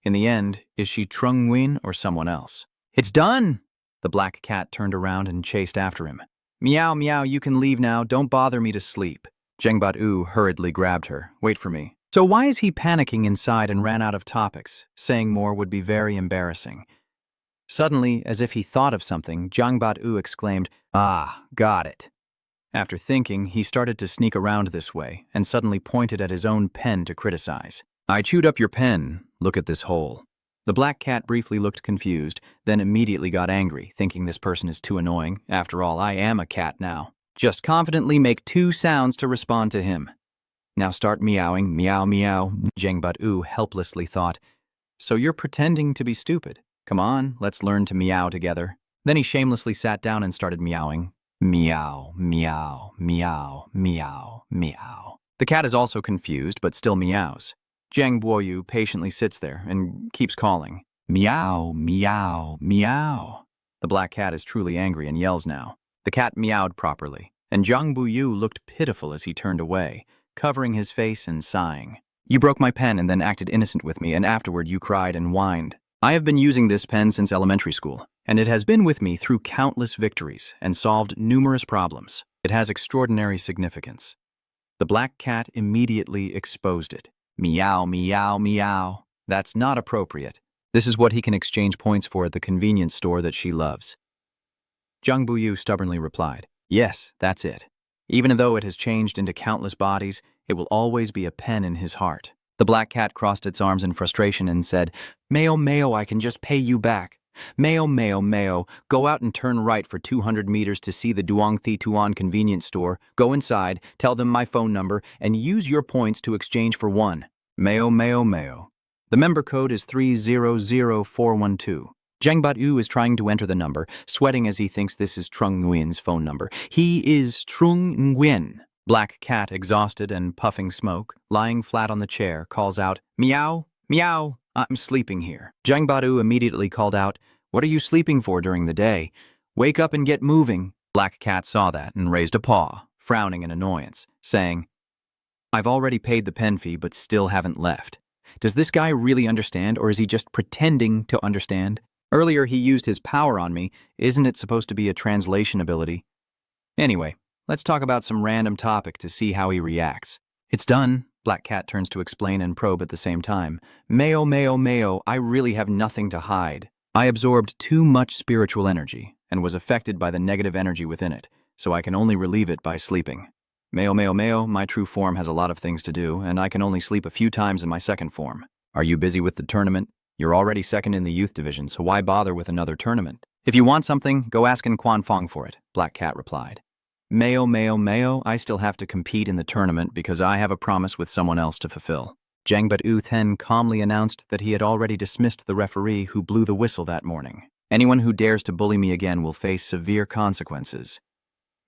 Speaker 3: In the end, is she Trung Nguyen or someone else? It's done! The black cat turned around and chased after him. Meow, meow, you can leave now. Don't bother me to sleep. Jiang Bat-u hurriedly grabbed her. Wait for me. So why is he panicking inside and ran out of topics? Saying more would be very embarrassing. Suddenly, as if he thought of something, Jiang Bat-u exclaimed, "Ah, got it." After thinking, he started to sneak around this way and suddenly pointed at his own pen to criticize. "I chewed up your pen. Look at this hole." The black cat briefly looked confused, then immediately got angry, thinking this person is too annoying. After all, I am a cat now. Just confidently make 2 sounds to respond to him. Now start meowing, meow, meow, Jiang Bat-u helplessly thought. So you're pretending to be stupid. Come on, let's learn to meow together. Then he shamelessly sat down and started meowing. Meow, meow, meow, meow, meow. The cat is also confused, but still meows. Jiang Boyu patiently sits there and keeps calling. Meow, meow, meow. The black cat is truly angry and yells now. The cat meowed properly, and Jiang Boyu looked pitiful as he turned away, covering his face and sighing. You broke my pen and then acted innocent with me, and afterward you cried and whined. I have been using this pen since elementary school, and it has been with me through countless victories and solved numerous problems. It has extraordinary significance. The black cat immediately exposed it. Meow, meow, meow. That's not appropriate. This is what he can exchange points for at the convenience store that she loves. Jiang Boyu stubbornly replied, "Yes, that's it. Even though it has changed into countless bodies, it will always be a pen in his heart." The black cat crossed its arms in frustration and said, "Mayo, Mayo, I can just pay you back. Mayo, Mayo, Mayo, go out and turn right for 200 meters to see the Duong Thi Tuan convenience store. Go inside, tell them my phone number, and use your points to exchange for 1. Mayo, Mayo, Mayo. The member code is 300412. Jiang Bat-u is trying to enter the number, sweating as he thinks this is Trung Nguyen's phone number. He is Trung Nguyen. Black cat, exhausted and puffing smoke, lying flat on the chair, calls out, "Meow, meow, I'm sleeping here." Jiang Bat-u immediately called out, "What are you sleeping for during the day? Wake up and get moving." Black cat saw that and raised a paw, frowning in annoyance, saying, "I've already paid the pen fee but still haven't left. Does this guy really understand, or is he just pretending to understand? Earlier he used his power on me. Isn't it supposed to be a translation ability? Anyway, let's talk about some random topic to see how he reacts." "It's done." Black cat turns to explain and probe at the same time. "Mayo, Mayo, Mayo, I really have nothing to hide. I absorbed too much spiritual energy and was affected by the negative energy within it, so I can only relieve it by sleeping. Mayo, Mayo, Mayo, my true form has a lot of things to do, and I can only sleep a few times in my second form. Are you busy with the tournament? You're already second in the youth division, so why bother with another tournament? If you want something, go ask in Confronting for it," Black cat replied. "Mayo, Mayo, Mayo, I still have to compete in the tournament because I have a promise with someone else to fulfill." Jiang Bat-u then calmly announced that he had already dismissed the referee who blew the whistle that morning. "Anyone who dares to bully me again will face severe consequences."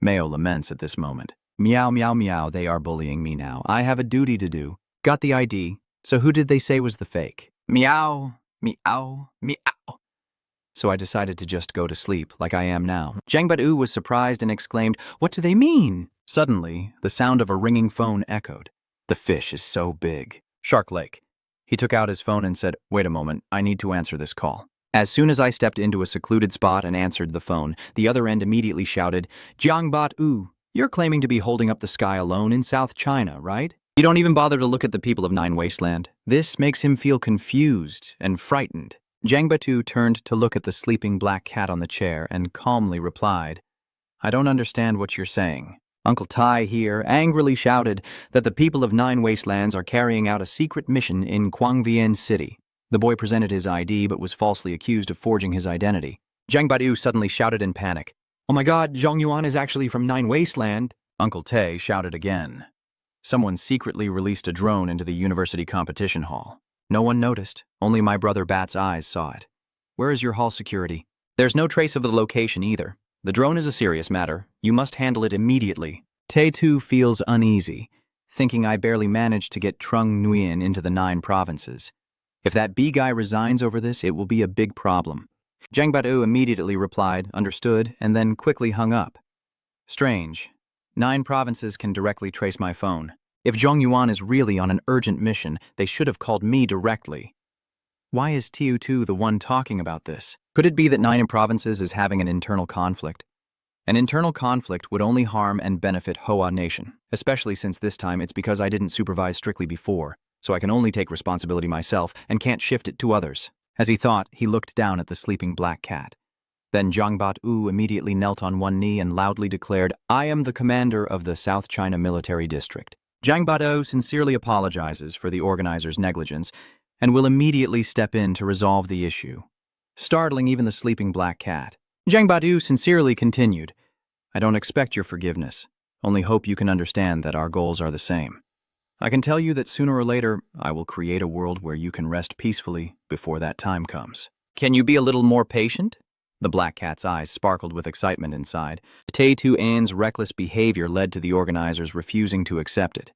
Speaker 3: Mayo laments at this moment. "Meow, meow, meow, they are bullying me now. I have a duty to do." "Got the ID. So who did they say was the fake?" "Meow, meow, meow." So I decided to just go to sleep, like I am now. Jiang Bat-u was surprised and exclaimed, "What do they mean?" Suddenly, the sound of a ringing phone echoed. "The fish is so big." Shark Lake. He took out his phone and said, "Wait a moment, I need to answer this call." As soon as I stepped into a secluded spot and answered the phone, the other end immediately shouted, "Jiang Bat-u, you're claiming to be holding up the sky alone in South China, right? You don't even bother to look at the people of Nine Wasteland." This makes him feel confused and frightened. Jiang Bat-u turned to look at the sleeping black cat on the chair and calmly replied, "I don't understand what you're saying." Uncle Tai here angrily shouted that the people of Nine Wastelands are carrying out a secret mission in Quangvian City. The boy presented his ID but was falsely accused of forging his identity. Jiang Bat-u suddenly shouted in panic, "Oh my god, Zhong Yuan is actually from Nine Wasteland." Uncle Tai shouted again. Someone secretly released a drone into the university competition hall. No one noticed. Only my brother Bat's eyes saw it. "Where is your hall security?" "There's no trace of the location either. The drone is a serious matter. You must handle it immediately." Tai too feels uneasy, thinking I barely managed to get Trung Nguyen into the 9 provinces. If that B guy resigns over this, it will be a big problem. Jiang Bat-u immediately replied, "Understood," and then quickly hung up. Strange. 9 provinces can directly trace my phone. If Zhong Yuan is really on an urgent mission, they should have called me directly. Why is Tiu Tu the one talking about this? Could it be that 9 provinces is having an internal conflict? An internal conflict would only harm and benefit Hoa Nation, especially since this time it's because I didn't supervise strictly before, so I can only take responsibility myself and can't shift it to others. As he thought, he looked down at the sleeping black cat. Then Zhang Bat-u immediately knelt on one knee and loudly declared, "I am the commander of the South China Military District." Zhang Bat-u sincerely apologizes for the organizer's negligence and will immediately step in to resolve the issue, startling even the sleeping black cat. Zhang Bat-u sincerely continued, "I don't expect your forgiveness, only hope you can understand that our goals are the same. I can tell you that sooner or later, I will create a world where you can rest peacefully before that time comes. Can you be a little more patient?" The black cat's eyes sparkled with excitement inside. Tae-Tu-An's reckless behavior led to the organizers refusing to accept it.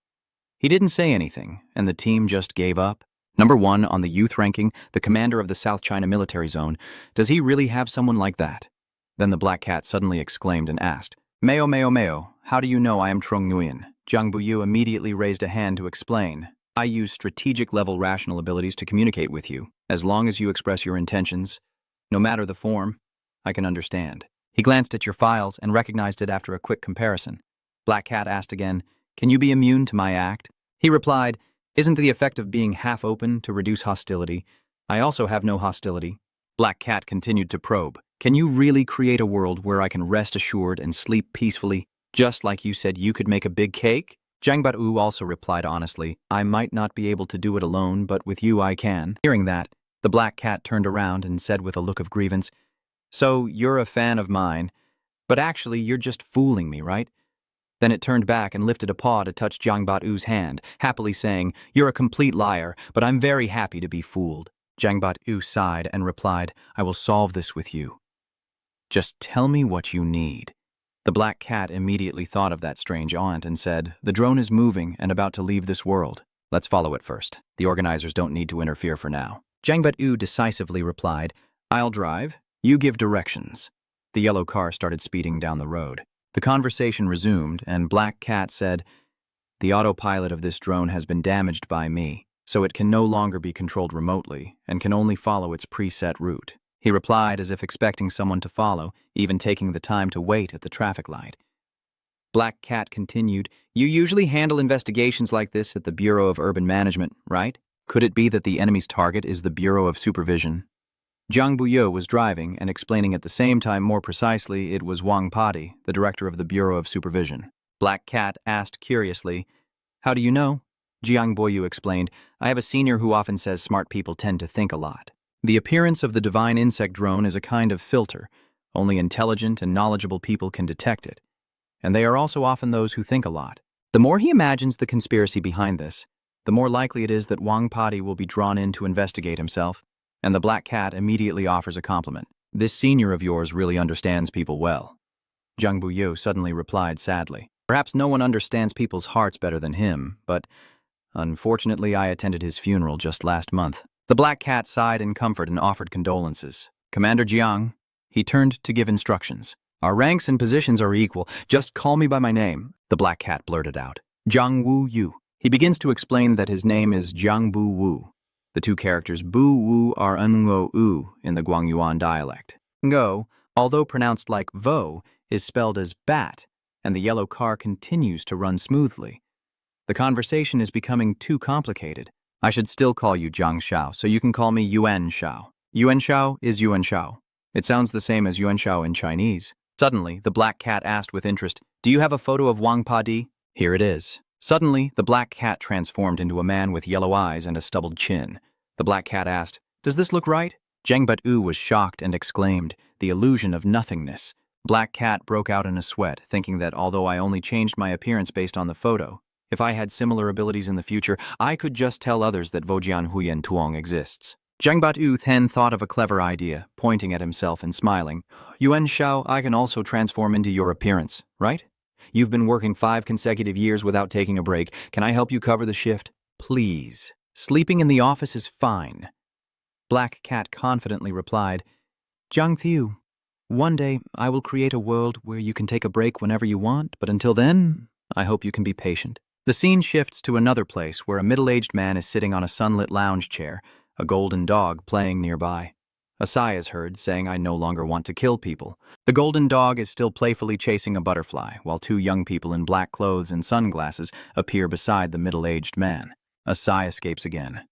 Speaker 3: He didn't say anything, and the team just gave up. Number 1 on the youth ranking, the commander of the South China Military Zone. Does he really have someone like that? Then the black cat suddenly exclaimed and asked, Meo, how do you know I am Trong Nguyen?" Zhang Buyu immediately raised a hand to explain. "I use strategic-level rational abilities to communicate with you. As long as you express your intentions, no matter the form, I can understand." He glanced at your files and recognized it after a quick comparison. Black Cat asked again, "Can you be immune to my act?" He replied, "Isn't the effect of being half open to reduce hostility? I also have no hostility." Black Cat continued to probe. "Can you really create a world where I can rest assured and sleep peacefully, just like you said you could make a big cake?" Zhang Bat-u also replied honestly, "I might not be able to do it alone, but with you I can." Hearing that, the black cat turned around and said with a look of grievance, "So you're a fan of mine, but actually you're just fooling me, right?" Then it turned back and lifted a paw to touch Zhang Bat-u's hand, happily saying, "You're a complete liar, but I'm very happy to be fooled." Zhang Bat-u sighed and replied, "I will solve this with you. Just tell me what you need." The black cat immediately thought of that strange aunt and said, "The drone is moving and about to leave this world. Let's follow it first. The organizers don't need to interfere for now." Zhang Bat-u decisively replied, "I'll drive. You give directions." The yellow car started speeding down the road. The conversation resumed, and Black Cat said, "The autopilot of this drone has been damaged by me, so it can no longer be controlled remotely and can only follow its preset route." He replied as if expecting someone to follow, even taking the time to wait at the traffic light. Black Cat continued, "You usually handle investigations like this at the Bureau of Urban Management, right? Could it be that the enemy's target is the Bureau of Supervision?" Zhang Buyo was driving and explaining at the same time more precisely it was Wang Padi, the director of the Bureau of Supervision. Black Cat asked curiously, "How do you know?" Jiang Boyu explained, "I have a senior who often says smart people tend to think a lot. The appearance of the divine insect drone is a kind of filter. Only intelligent and knowledgeable people can detect it. And they are also often those who think a lot. The more he imagines the conspiracy behind this, the more likely it is that Wang Padi will be drawn in to investigate himself." And the Black Cat immediately offers a compliment. "This senior of yours really understands people well." Zhang Buyo suddenly replied sadly, "Perhaps no one understands people's hearts better than him, but unfortunately I attended his funeral just last month." The Black Cat sighed in comfort and offered condolences. "Commander Jiang," he turned to give instructions. "Our ranks and positions are equal. Just call me by my name." The Black Cat blurted out, "Jiang Wu Yu." He begins to explain that his name is Jiang Bu Wu. The two characters Bu Wu are Ngo U in the Guangyuan dialect. Ngo, although pronounced like Vo, is spelled as bat, and the yellow car continues to run smoothly. The conversation is becoming too complicated. "I should still call you Zhang Shao, so you can call me Yuan Shao. Yuan Shao is Yuan Shao. It sounds the same as Yuan Shao in Chinese." Suddenly, the Black Cat asked with interest, "Do you have a photo of Wang Padi?" "Here it is." Suddenly, the Black Cat transformed into a man with yellow eyes and a stubbled chin. The Black Cat asked, "Does this look right?" Zhang Bat-u was shocked and exclaimed, "The illusion of nothingness." Black Cat broke out in a sweat, thinking that although I only changed my appearance based on the photo, if I had similar abilities in the future, I could just tell others that Vojian Huyen Tuong exists. Zhang Bat-u then thought of a clever idea, pointing at himself and smiling. "Yuan Shao, I can also transform into your appearance, right? You've been working 5 consecutive years without taking a break. Can I help you cover the shift?" "Please. Sleeping in the office is fine." Black Cat confidently replied, "Zhang Thiu, one day I will create a world where you can take a break whenever you want, but until then, I hope you can be patient." The scene shifts to another place where a middle-aged man is sitting on a sunlit lounge chair, a golden dog playing nearby. A sigh is heard, saying, "I no longer want to kill people." The golden dog is still playfully chasing a butterfly, while 2 young people in black clothes and sunglasses appear beside the middle-aged man. A sigh escapes again.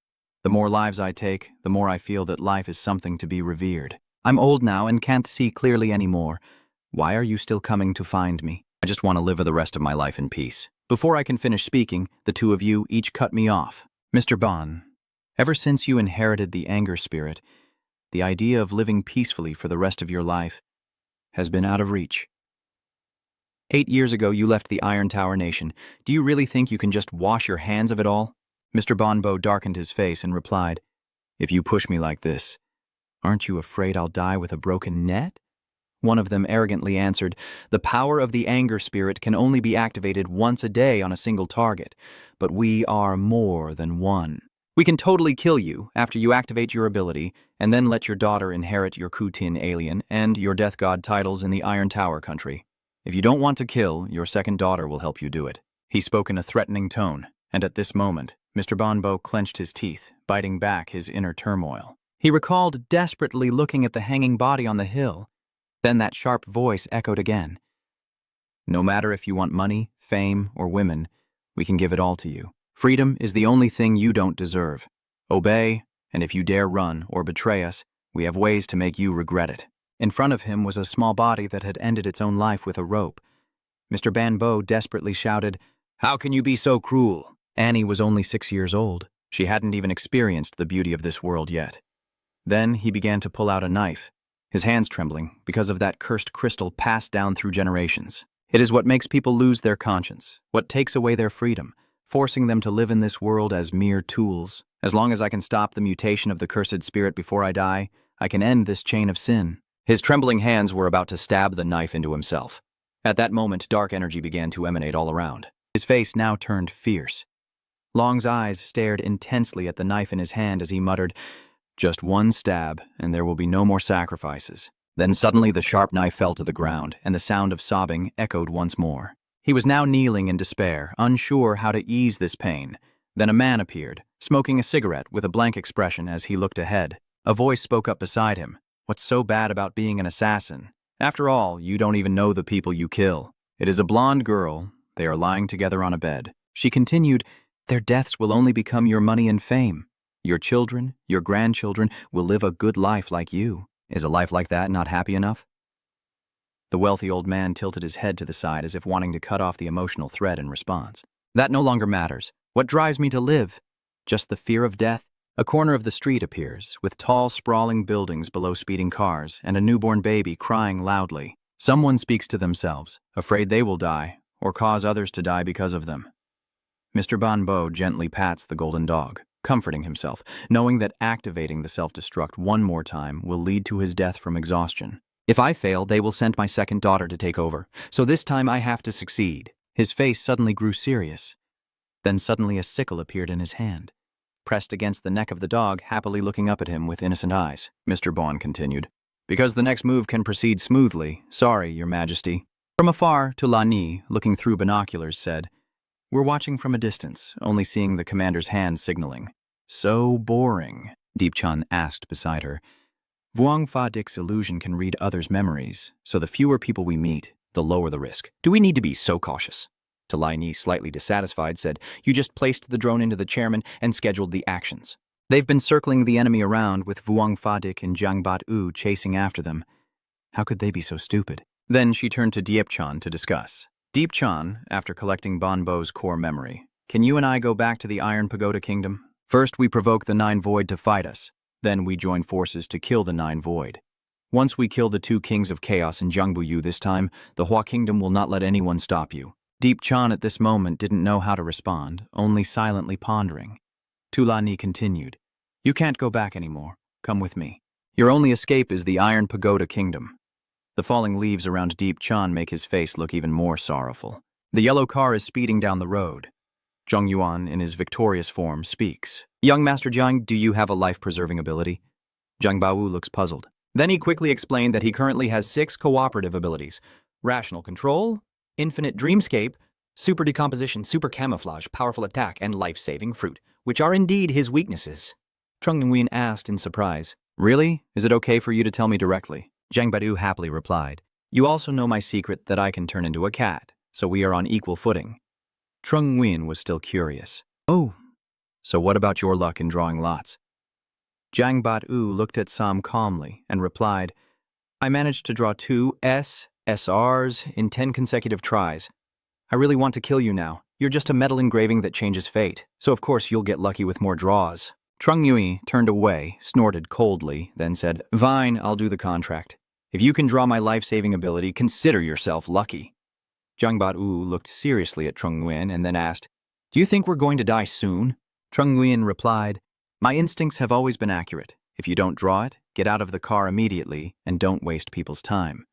Speaker 3: The more lives I take, the more I feel that life is something to be revered. I'm old now and can't see clearly anymore. Why are you still coming to find me? I just want to live the rest of my life in peace. Before I can finish speaking, the two of you each cut me off. Mr. Bon, ever since you inherited the anger spirit, the idea of living peacefully for the rest of your life
Speaker 1: has been out of reach. 8 years ago, you left the Iron Tower Nation. Do you really think you can just wash your hands of it all?
Speaker 3: Mr. Bonbo darkened his face and replied, If you push me like this, aren't you afraid I'll die with a broken neck?
Speaker 1: One of them arrogantly answered, The power of the anger spirit can only be activated once a day on a single target, but we are more than one. We can totally kill you after you activate your ability, and then let your daughter inherit your Kutin alien and your death god titles in the Iron Tower country. If you don't want to kill, your second daughter will help you do it.
Speaker 3: He spoke in a threatening tone, and at this moment, Mr. Bonbo clenched his teeth, biting back his inner turmoil. He recalled desperately looking at the hanging body on the hill. Then that sharp voice echoed again. No matter if you want money, fame, or women, we can give it all to you. Freedom is the only thing you don't deserve. Obey, and if you dare run or betray us, we have ways to make you regret it. In front of him was a small body that had ended its own life with a rope. Mr. Banbo desperately shouted, How can you be so cruel? Annie was only 6 years old. She hadn't even experienced the beauty of this world yet. Then he began to pull out a knife, his hands trembling because of that cursed crystal passed down through generations. It is what makes people lose their conscience, what takes away their freedom, forcing them to live in this world as mere tools. As long as I can stop the mutation of the cursed spirit before I die, I can end this chain of sin.
Speaker 1: His trembling hands were about to stab the knife into himself. At that moment, dark energy began to emanate all around.
Speaker 3: His face now turned fierce. Long's eyes stared intensely at the knife in his hand as he muttered, Just one stab, and there will be no more sacrifices. Then suddenly the sharp knife fell to the ground, and the sound of sobbing echoed once more. He was now kneeling in despair, unsure how to ease this pain. Then a man appeared, smoking a cigarette with a blank expression as he looked ahead. A voice spoke up beside him. What's so bad about being an assassin? After all, you don't even know the people you kill. It is a blonde girl. They are lying together on a bed. She continued, Their deaths will only become your money and fame. Your children, your grandchildren will live a good life like you.
Speaker 1: Is a life like that not happy enough?
Speaker 3: The wealthy old man tilted his head to the side as if wanting to cut off the emotional thread in response.
Speaker 1: That no longer matters. What drives me to live? Just the fear of death?
Speaker 3: A corner of the street appears, with tall, sprawling buildings below speeding cars and a newborn baby crying loudly. Someone speaks to themselves, afraid they will die, or cause others to die because of them. Mr. Banbo gently pats the golden dog, comforting himself, knowing that activating the self-destruct one more time will lead to his death from exhaustion.
Speaker 1: If I fail, they will send my second daughter to take over, so this time I have to succeed.
Speaker 3: His face suddenly grew serious. Then suddenly a sickle appeared in his hand. Pressed against the neck of the dog, happily looking up at him with innocent eyes, Mr. Bon continued, Because the next move can proceed smoothly. Sorry, Your Majesty. From afar, Tulani, looking through binoculars, said, We're watching from a distance, only seeing the commander's hand signaling. So boring, Deepchan asked beside her. Vuong Fa Dic's illusion can read others' memories, so the fewer people we meet,
Speaker 1: the lower the risk. Do we need to be so cautious? Tulani, slightly dissatisfied, said, You just placed the drone into the chairman and scheduled the actions.
Speaker 3: They've been circling the enemy around with Vuong Fa Dic and Jiangbat U chasing after them. How could they be so stupid? Then she turned to Diepchan to discuss. Diepchan, after collecting Bonbo's core memory, can you and I go back to the Iron Pagoda Kingdom? First we provoke the Nine Void to fight us. Then we join forces to kill the Nine Void. Once we kill the two kings of chaos in Jiangbuyu this time, the Hua Kingdom will not let anyone stop you. Deepchan at this moment didn't know how to respond, only silently pondering. Tulani continued, You can't go back anymore. Come with me. Your only escape is the Iron Pagoda Kingdom. The falling leaves around Deepchan make his face look even more sorrowful. The yellow car is speeding down the road. Zhong Yuan, in his victorious form, speaks.
Speaker 1: Young Master Jiang, do you have a life-preserving ability?
Speaker 3: Jiang Baowu looks puzzled.
Speaker 1: Then he quickly explained that he currently has 6 cooperative abilities. Rational control, infinite dreamscape, super decomposition, super camouflage, powerful attack, and life-saving fruit, which are indeed his weaknesses. Trung Nguyen asked in surprise.
Speaker 3: Really? Is it okay for you to tell me directly?
Speaker 1: Jiang Badu happily replied. You also know my secret that I can turn into a cat, so we are on equal footing. Trung Nguyen was still curious.
Speaker 3: Oh, So what about your luck in drawing lots? Jiang Bat-u looked at Sam calmly and replied, I managed to draw 2 SSRs in 10 consecutive tries. I really want to kill you now. You're just a metal engraving that changes fate, so of course you'll get lucky with more draws. Trung Yui turned away, snorted coldly, then said, Fine, I'll do the contract. If you can draw my life-saving ability, consider yourself lucky. Jiang Bat-u looked seriously at Trung Nguyen and then asked, Do you think we're going to die soon? Trung Nguyen replied, My instincts have always been accurate. If you don't draw it, get out of the car immediately and don't waste people's time.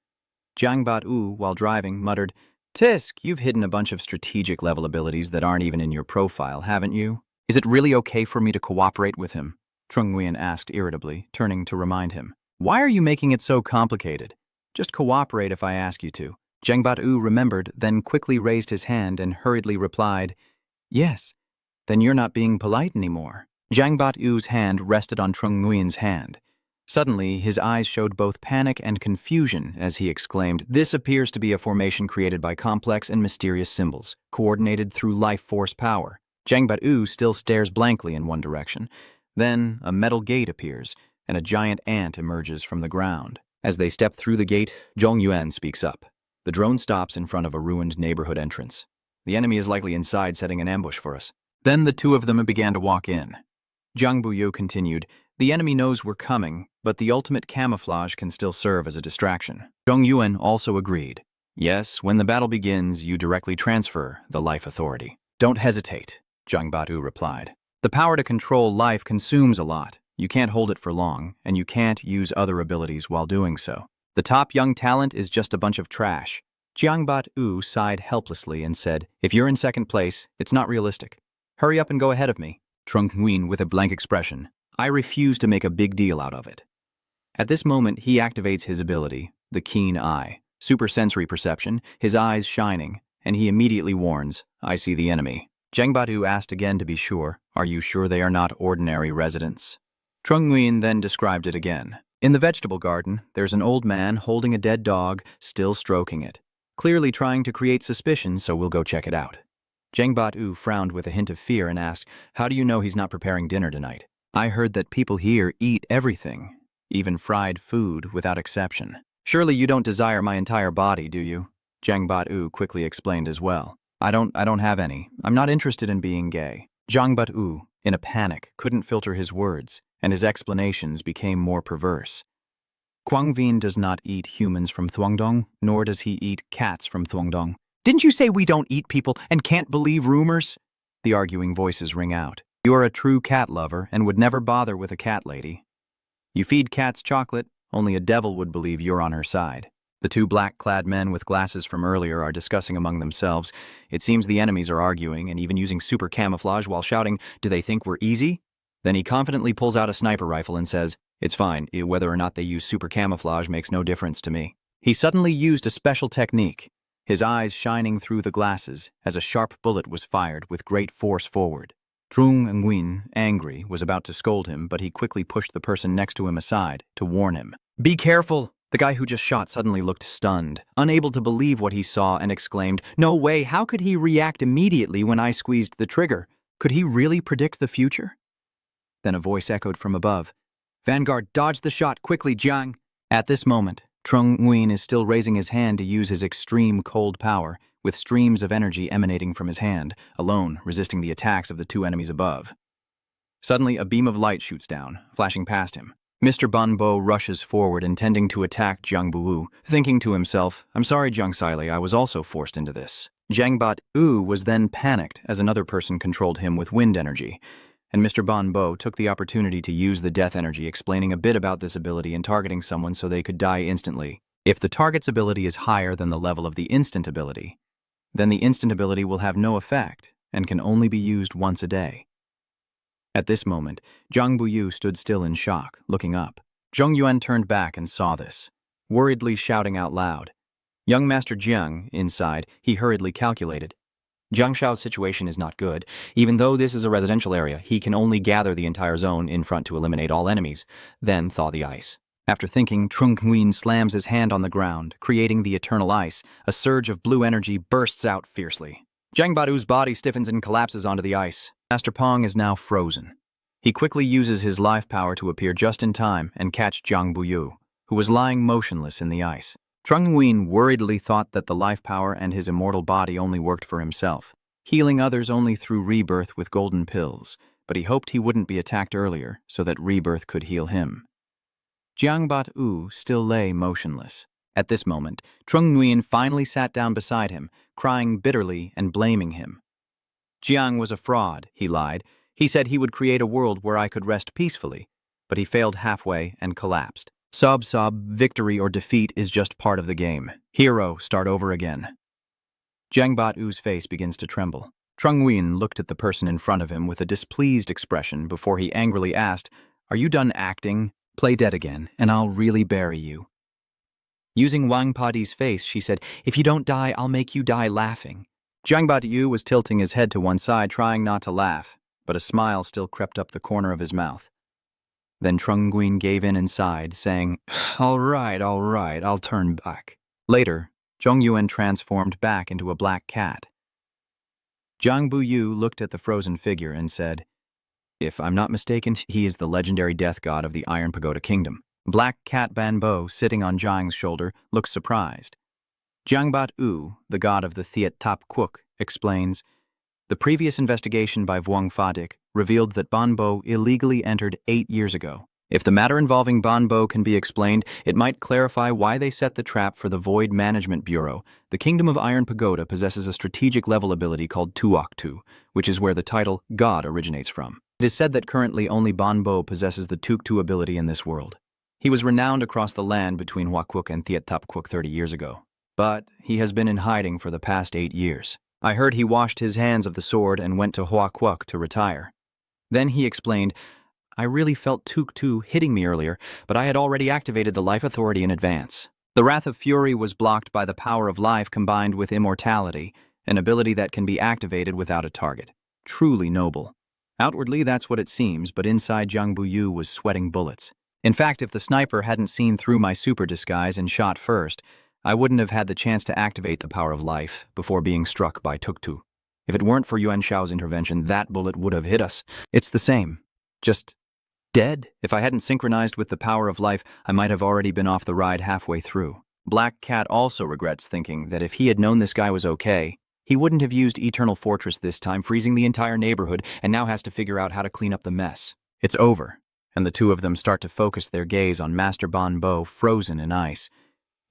Speaker 3: Jiang Bat-u, while driving, muttered, Tisk, you've hidden a bunch of strategic level abilities that aren't even in your profile, haven't you? Is it really okay for me to cooperate with him? Trung Nguyen asked irritably, turning to remind him. Why are you making it so complicated? Just cooperate if I ask you to. Jiang Bat-u remembered, then quickly raised his hand and hurriedly replied, Yes, then you're not being polite anymore. Jiang Bat-u's hand rested on Trung Nguyen's hand. Suddenly, his eyes showed both panic and confusion as he exclaimed, This appears to be a formation created by complex and mysterious symbols, coordinated through life force power. Jiang Bat-u still stares blankly in one direction. Then, a metal gate appears, and a giant ant emerges from the ground. As they step through the gate, Zhong Yuan speaks up. The drone stops in front of a ruined neighborhood entrance. The enemy is likely inside setting an ambush for us. Then the two of them began to walk in. Jiang Buyu continued, The enemy knows we're coming, but the ultimate camouflage can still serve as a distraction. Zhong Yuan also agreed. Yes, when the battle begins, you directly transfer the life authority. Don't hesitate, Jiang Bat-u replied. The power to control life consumes a lot. You can't hold it for long, and you can't use other abilities while doing so. The top young talent is just a bunch of trash. Jiang Bat-u sighed helplessly and said, If you're in second place, it's not realistic. Hurry up and go ahead of me. Trung Nguyen with a blank expression. I refuse to make a big deal out of it. At this moment, he activates his ability, the keen eye, supersensory perception, his eyes shining, and he immediately warns, I see the enemy. Jiang Bat-u asked again to be sure, Are you sure they are not ordinary residents? Trung Nguyen then described it again. In the vegetable garden, there's an old man holding a dead dog, still stroking it. Clearly trying to create suspicion, so we'll go check it out. Jiang Bat-u frowned with a hint of fear and asked, How do you know he's not preparing dinner tonight? I heard that people here eat everything, even fried food without exception. Surely you don't desire my entire body, do you? Jiang Bat-u quickly explained as well. I don't have any. I'm not interested in being gay. Jiang Bat-u, in a panic, couldn't filter his words, and his explanations became more perverse. Quang Vin does not eat humans from Thuongdong, nor does he eat cats from Thuongdong. Didn't you say we don't eat people and can't believe rumors? The arguing voices ring out. You are a true cat lover and would never bother with a cat lady. You feed cats chocolate, only a devil would believe you're on her side. The two black-clad men with glasses from earlier are discussing among themselves. It seems the enemies are arguing and even using super camouflage while shouting, Do they think we're easy? Then he confidently pulls out a sniper rifle and says, It's fine, whether or not they use super camouflage makes no difference to me. He suddenly used a special technique, his eyes shining through the glasses as a sharp bullet was fired with great force forward. Trung Nguyen, angry, was about to scold him, but he quickly pushed the person next to him aside to warn him. Be careful! The guy who just shot suddenly looked stunned, unable to believe what he saw, and exclaimed, No way, how could he react immediately when I squeezed the trigger? Could he really predict the future? Then a voice echoed from above. Vanguard, dodge the shot, quickly, Jiang! At this moment, Trung Nguyen is still raising his hand to use his extreme cold power, with streams of energy emanating from his hand, alone resisting the attacks of the two enemies above. Suddenly, a beam of light shoots down, flashing past him. Mr. Banbo rushes forward, intending to attack Jiang Buwu, thinking to himself, I'm sorry, Jiang Saili, I was also forced into this. Jiang Bat-u was then panicked as another person controlled him with wind energy, and Mr. Banbo took the opportunity to use the death energy, explaining a bit about this ability and targeting someone so they could die instantly. If the target's ability is higher than the level of the instant ability, then the instant ability will have no effect and can only be used once a day. At this moment, Jiang Buyu stood still in shock, looking up. Zhong Yuan turned back and saw this, worriedly shouting out loud. Young Master Jiang, inside, he hurriedly calculated. Jiang Shao's situation is not good. Even though this is a residential area, he can only gather the entire zone in front to eliminate all enemies, then thaw the ice. After thinking, Trung Nguyen slams his hand on the ground, creating the eternal ice. A surge of blue energy bursts out fiercely. Jiang Badu's body stiffens and collapses onto the ice. Master Pong is now frozen. He quickly uses his life power to appear just in time and catch Jiang Buyu, who was lying motionless in the ice. Trung Nguyen worriedly thought that the life power and his immortal body only worked for himself, healing others only through rebirth with golden pills, but he hoped he wouldn't be attacked earlier so that rebirth could heal him. Jiang Bat-u still lay motionless. At this moment, Trung Nguyen finally sat down beside him, crying bitterly and blaming him. Jiang was a fraud, he lied. He said he would create a world where I could rest peacefully, but he failed halfway and collapsed. Sob, victory or defeat is just part of the game. Hero, start over again. Jiang Bat-u's face begins to tremble. Trung Nguyen looked at the person in front of him with a displeased expression before he angrily asked, "Are you done acting? Play dead again, and I'll really bury you." Using Wang Padi's face, she said, "If you don't die, I'll make you die laughing." Jiang Bat-u was tilting his head to one side, trying not to laugh, but a smile still crept up the corner of his mouth. Then Trung Nguyen gave in and sighed, saying, All right, I'll turn back." Later, Zhong Yuan transformed back into a black cat. Jiang Buyu looked at the frozen figure and said, "If I'm not mistaken, he is the legendary death god of the Iron Pagoda Kingdom." Black Cat Banbo, sitting on Jiang's shoulder, looks surprised. Jiang Bat-u, the god of the Thiet Tap Kwuk, explains, "The previous investigation by Vuong Phadik revealed that Banbo illegally entered 8 years ago. If the matter involving Banbo can be explained, it might clarify why they set the trap for the Void Management Bureau. The Kingdom of Iron Pagoda possesses a strategic level ability called Tuoktu, which is where the title God originates from. It is said that currently only Banbo possesses the Tuktu ability in this world. He was renowned across the land between Huakwuk and Thiet Tap Kwuk 30 years ago, but he has been in hiding for the past 8 years. I heard he washed his hands of the sword and went to Huakwuk to retire." Then he explained, "I really felt Tuktu hitting me earlier, but I had already activated the Life Authority in advance." The Wrath of Fury was blocked by the power of life combined with immortality, an ability that can be activated without a target. Truly noble. Outwardly, that's what it seems, but inside Jiang Buyu was sweating bullets. In fact, if the sniper hadn't seen through my super disguise and shot first, I wouldn't have had the chance to activate the power of life before being struck by Tuktu. If it weren't for Yuan Shao's intervention, that bullet would have hit us. It's the same. Just dead. If I hadn't synchronized with the power of life, I might have already been off the ride halfway through. Black Cat also regrets thinking that if he had known this guy was okay, he wouldn't have used Eternal Fortress this time, freezing the entire neighborhood, and now has to figure out how to clean up the mess. It's over, and the two of them start to focus their gaze on Master Banbo frozen in ice.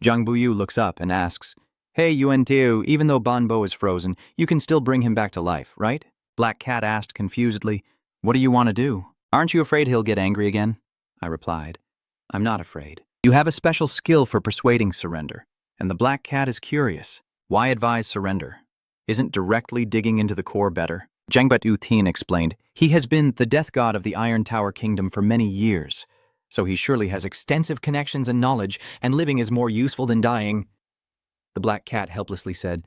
Speaker 3: Jiang Buyu looks up and asks, "Hey, Yuan Tiu, even though Banbo is frozen, you can still bring him back to life, right?" Black Cat asked confusedly, "What do you want to do? Aren't you afraid he'll get angry again?" I replied, "I'm not afraid. You have a special skill for persuading surrender." And the Black Cat is curious. Why advise surrender? Isn't directly digging into the core better? Jiang Bat-u Tien explained, "He has been the death god of the Iron Tower Kingdom for many years, so he surely has extensive connections and knowledge, and living is more useful than dying." The Black Cat helplessly said,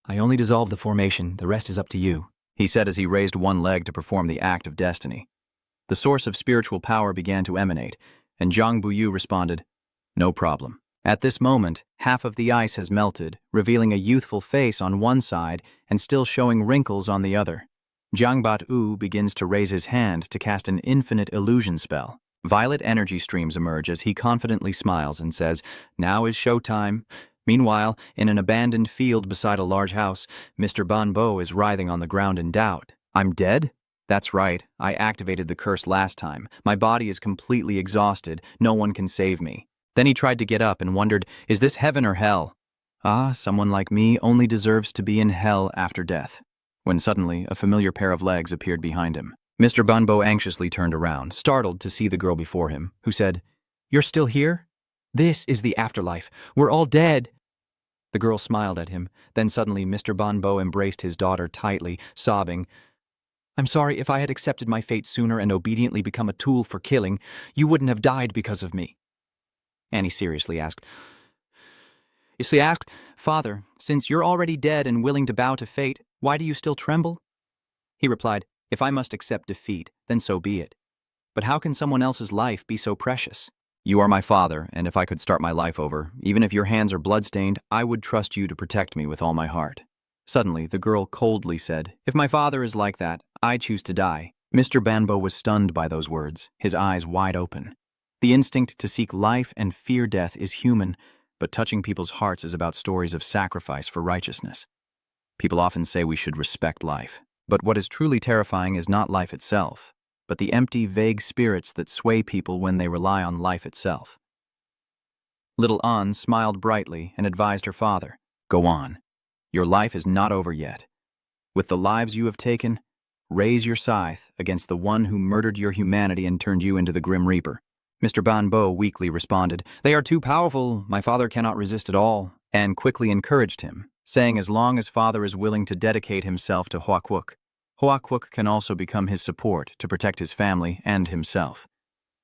Speaker 3: "I only dissolve the formation, the rest is up to you," he said as he raised one leg to perform the act of destiny. The source of spiritual power began to emanate, and Jiang Buyu responded, "No problem." At this moment, half of the ice has melted, revealing a youthful face on one side and still showing wrinkles on the other. Jiang Bat-u begins to raise his hand to cast an infinite illusion spell. Violet energy streams emerge as he confidently smiles and says, "Now is showtime." Meanwhile, in an abandoned field beside a large house, Mr. Banbo is writhing on the ground in doubt. "I'm dead?" "That's right. I activated the curse last time. My body is completely exhausted. No one can save me." Then he tried to get up and wondered, "Is this heaven or hell?" Ah, someone like me only deserves to be in hell after death. When suddenly, a familiar pair of legs appeared behind him. Mr. Banbo anxiously turned around, startled to see the girl before him, who said, "You're still here? This is the afterlife. We're all dead." The girl smiled at him. Then suddenly Mr. Banbo embraced his daughter tightly, sobbing, "I'm sorry. If I had accepted my fate sooner and obediently become a tool for killing, you wouldn't have died because of me." Annie seriously asked, "Father, since you're already dead and willing to bow to fate, why do you still tremble?" He replied, "If I must accept defeat, then so be it. But how can someone else's life be so precious? You are my father, and if I could start my life over, even if your hands are bloodstained, I would trust you to protect me with all my heart." Suddenly, the girl coldly said, "If my father is like that, I choose to die. Mr. Banbo was stunned by those words, his eyes wide open. The instinct to seek life and fear death is human, but touching people's hearts is about stories of sacrifice for righteousness. People often say we should respect life, but what is truly terrifying is not life itself, but the empty, vague spirits that sway people when they rely on life itself. Little An smiled brightly and advised her father, "Go on. Your life is not over yet. With the lives you have taken, raise your scythe against the one who murdered your humanity and turned you into the Grim Reaper."
Speaker 1: Mr. Banbo weakly responded, "They are too powerful. My father cannot resist at all,"
Speaker 3: and quickly encouraged him, saying as long as father is willing to dedicate himself to Huakwuk can also become his support to protect his family and himself.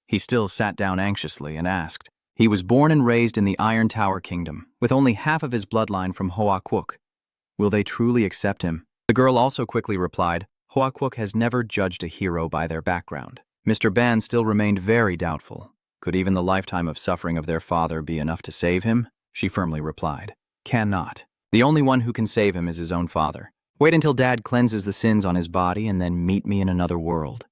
Speaker 3: He still sat down anxiously and asked, "He was born and raised in the Iron Tower Kingdom, with only half of his bloodline from Huakwuk. Will they truly accept him?" The girl also quickly replied, "Huakwuk has never judged a hero by their background." Mr. Ban still remained very doubtful. Could even the lifetime of suffering of their father be enough to save him? She firmly replied, "Cannot. The only one who can save him is his own father. Wait until Dad cleanses the sins on his body and then meet me in another world."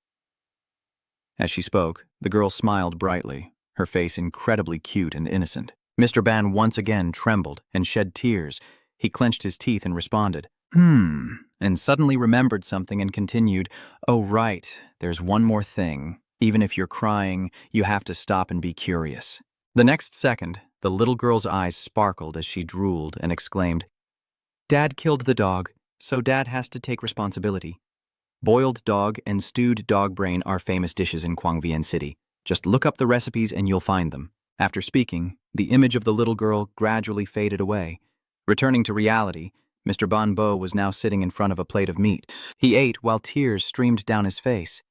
Speaker 3: As she spoke, the girl smiled brightly, her face incredibly cute and innocent. Mr. Ban once again trembled and shed tears. He clenched his teeth and responded, and suddenly remembered something and continued, "Oh, right, there's one more thing. Even if you're crying, you have to stop and be curious." The next second, the little girl's eyes sparkled as she drooled and exclaimed, "Dad killed the dog, so Dad has to take responsibility. Boiled dog and stewed dog brain are famous dishes in Kwangvian City. Just look up the recipes and you'll find them." After speaking, the image of the little girl gradually faded away. Returning to reality, Mr. Banbo was now sitting in front of a plate of meat. He ate while tears streamed down his face.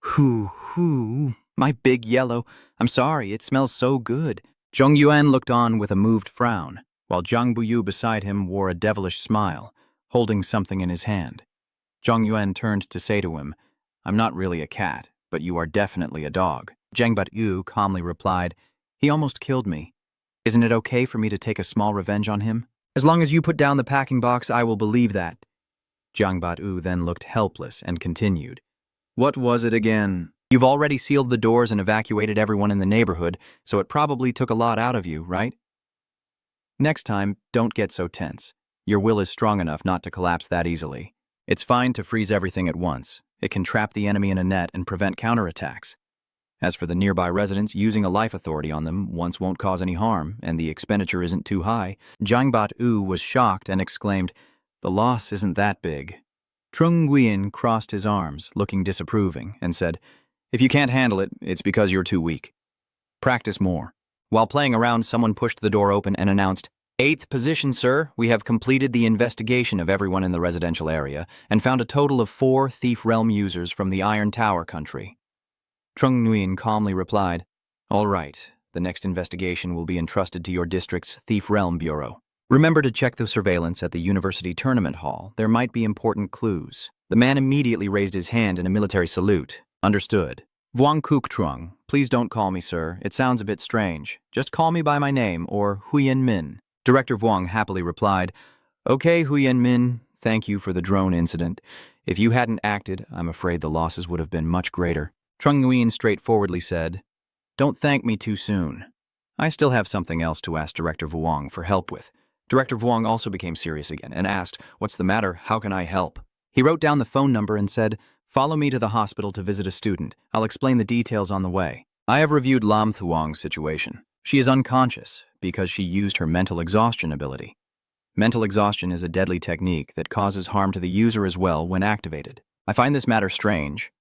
Speaker 3: "Hoo, my big yellow. I'm sorry, it smells so good." Zhong Yuan looked on with a moved frown, while Zhang Buyu beside him wore a devilish smile, holding something in his hand. Zhong Yuan turned to say to him, "I'm not really a cat, but you are definitely a dog." Zhang Bat-yu calmly replied, "He almost killed me. Isn't it okay for me to take a small revenge on him?"
Speaker 1: "As long as you put down the packing box, I will believe that."
Speaker 3: Jiang Bat-yu then looked helpless and continued, "What was it again?"
Speaker 1: "You've already sealed the doors and evacuated everyone in the neighborhood, so it probably took a lot out of you, right?"
Speaker 3: "Next time, don't get so tense. Your will is strong enough not to collapse that easily. It's fine to freeze everything at once. It can trap the enemy in a net and prevent counterattacks. As for the nearby residents, using a life authority on them once won't cause any harm, and the expenditure isn't too high." Jiang Bat-yu was shocked and exclaimed, "The loss isn't that big." Trung Nguyen crossed his arms, looking disapproving, and said, "If you can't handle it, it's because you're too weak. Practice more."
Speaker 1: While playing around, someone pushed the door open and announced, "8th position, sir. We have completed the investigation of everyone in the residential area and found a total of 4 Thief Realm users from the Iron Tower country." Trung Nguyen calmly replied, "All right, the next investigation will be entrusted to your district's Thief Realm Bureau. Remember to check the surveillance at the University Tournament Hall. There might be important clues." The man immediately raised his hand in a military salute.
Speaker 3: "Understood. Vuong Kuk Truong, please don't call me sir. It sounds a bit strange. Just call me by my name, or Huyen Min." Director Vuong happily replied,
Speaker 1: "Okay, Huyen Min, thank you for the drone incident. If you hadn't acted, I'm afraid the losses would have been much greater."
Speaker 3: Trung Nguyen straightforwardly said, "Don't thank me too soon. I still have something else to ask Director Vuong for help with."
Speaker 1: Director Vuong also became serious again and asked, "What's the matter? How can I help?"
Speaker 3: He wrote down the phone number and said, "Follow me to the hospital to visit a student. I'll explain the details on the way. I have reviewed Lam Thuong's situation. She is unconscious because she used her mental exhaustion ability. Mental exhaustion is a deadly technique that causes harm to the user as well when activated. I find this matter strange.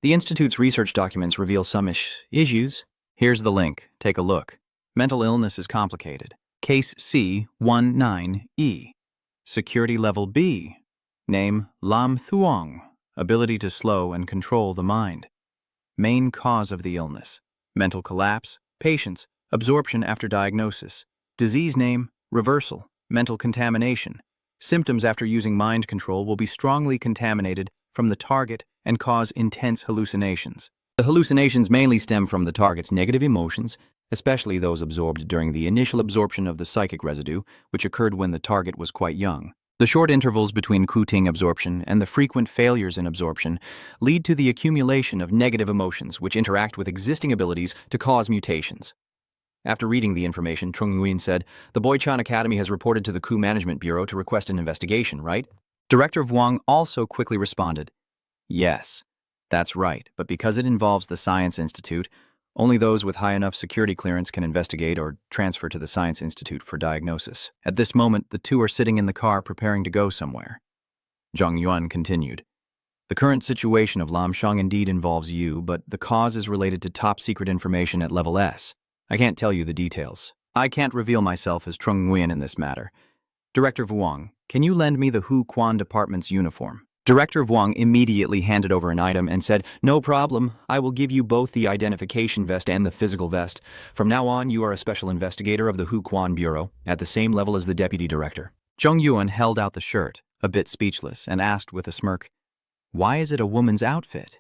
Speaker 1: The Institute's research documents reveal some issues.
Speaker 3: Here's the link. Take a look. Mental illness is complicated. Case C19E. Security level B. Name Lam Thuong. Ability to slow and control the mind. Main cause of the illness: mental collapse, patience, absorption after diagnosis. Disease name: reversal, mental contamination. Symptoms after using mind control will be strongly contaminated from the target and cause intense hallucinations.
Speaker 1: The hallucinations mainly stem from the target's negative emotions, especially those absorbed during the initial absorption of the psychic residue, which occurred when the target was quite young. The short intervals between Confronting absorption and the frequent failures in absorption lead to the accumulation of negative emotions which interact with existing abilities to cause mutations. After reading the information, Chung Nguyen said, "The Boychan Academy has reported to the Coup Management Bureau to request an investigation, right?"
Speaker 3: Director Vuong also quickly responded, "Yes, that's right, but because it involves the Science Institute,
Speaker 1: Only those with high enough security clearance can investigate or transfer to the Science Institute for diagnosis.
Speaker 3: at this moment the two are sitting in the car preparing to go somewhere."
Speaker 1: Zhang Yuan continued, "The current situation of Lam Shang indeed involves you, but the cause is related to top-secret information at level S. I can't tell you the details."
Speaker 3: "I can't reveal myself as Trung Nguyen in this matter. Director Vuong, can you lend me the Hu Quan Department's uniform?"
Speaker 1: Director Vuong immediately handed over an item and said, "No problem. I will give you both the identification vest and the physical vest. From now on, you are a special investigator of the Hu Quan Bureau, at the same level as the deputy director."
Speaker 3: Zhong Yuan held out the shirt, a bit speechless, and asked with a smirk, "Why is it a woman's outfit?"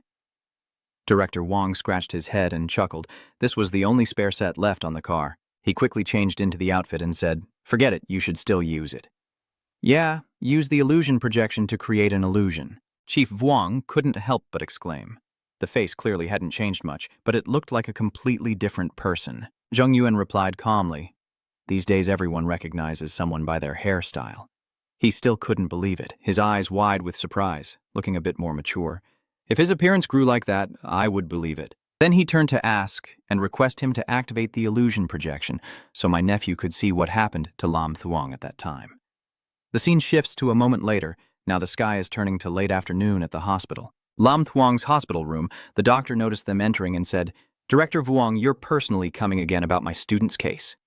Speaker 3: Director Wong scratched his head and chuckled. This was the only spare set left on the car. He quickly changed into the outfit and said, "Forget it, you should still use it." "Yeah, use the illusion projection to create an illusion." Chief Vuong couldn't help but exclaim. The face clearly hadn't changed much, but it looked like a completely different person. Zhong Yuan replied calmly, "These days everyone recognizes someone by their hairstyle." He still couldn't believe it, his eyes wide with surprise, looking a bit more mature. If his appearance grew like that, I would believe it. Then he turned to ask and request him to activate the illusion projection so my nephew could see what happened to Lam Thuong at that time. The scene shifts to a moment later. Now the sky is turning to late afternoon at the hospital. Lam Thuong's hospital room, the doctor noticed them entering and said, "Director Vuong, you're personally coming again about my student's case."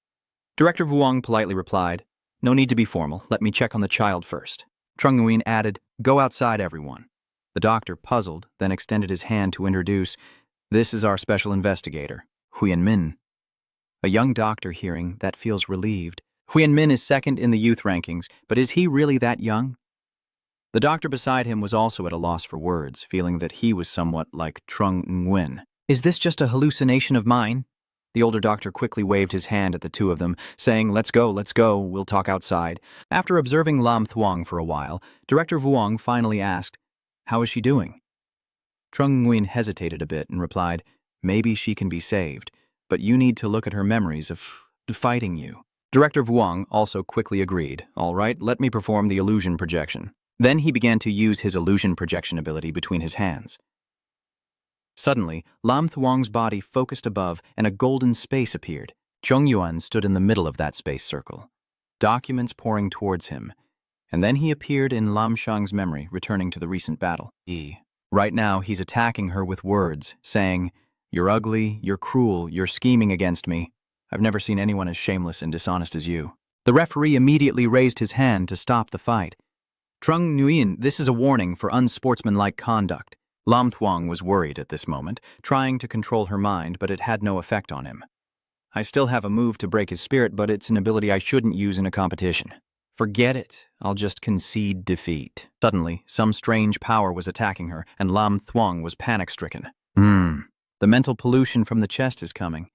Speaker 3: Director Vuong politely replied, "No need to be formal. Let me check on the child first." Trung Nguyen added, "Go outside, everyone." The doctor, puzzled, then extended his hand to introduce, "This is our special investigator, Huyen Min." A young doctor hearing that feels relieved. Huyen Min is second in the youth rankings, but is he really that young? The doctor beside him was also at a loss for words, feeling that he was somewhat like Trung Nguyen. "Is this just a hallucination of mine?" The older doctor quickly waved his hand at the two of them, saying, let's go, we'll talk outside." After observing Lam Thuong for a while, Director Vuong finally asked, "How is she doing?" Trung Nguyen hesitated a bit and replied, "Maybe she can be saved, but you need to look at her memories of fighting you." Director Vuong also quickly agreed. "All right, let me perform the illusion projection." Then he began to use his illusion projection ability between his hands. Suddenly, Lam Thuong's body focused above and a golden space appeared. Zhong Yuan stood in the middle of that space circle, documents pouring towards him, and then he appeared in Lam Shang's memory, returning to the recent battle. Right now, he's attacking her with words, saying, "You're ugly, you're cruel, you're scheming against me. I've never seen anyone as shameless and dishonest as you." The referee immediately raised his hand to stop the fight. "Trung Nguyen, this is a warning for unsportsmanlike conduct." Lam Thuong was worried at this moment, trying to control her mind, but it had no effect on him. "I still have a move to break his spirit, but it's an ability I shouldn't use in a competition. Forget it. I'll just concede defeat." Suddenly, some strange power was attacking her, and Lam Thuong was panic-stricken. The mental pollution from the chest is coming.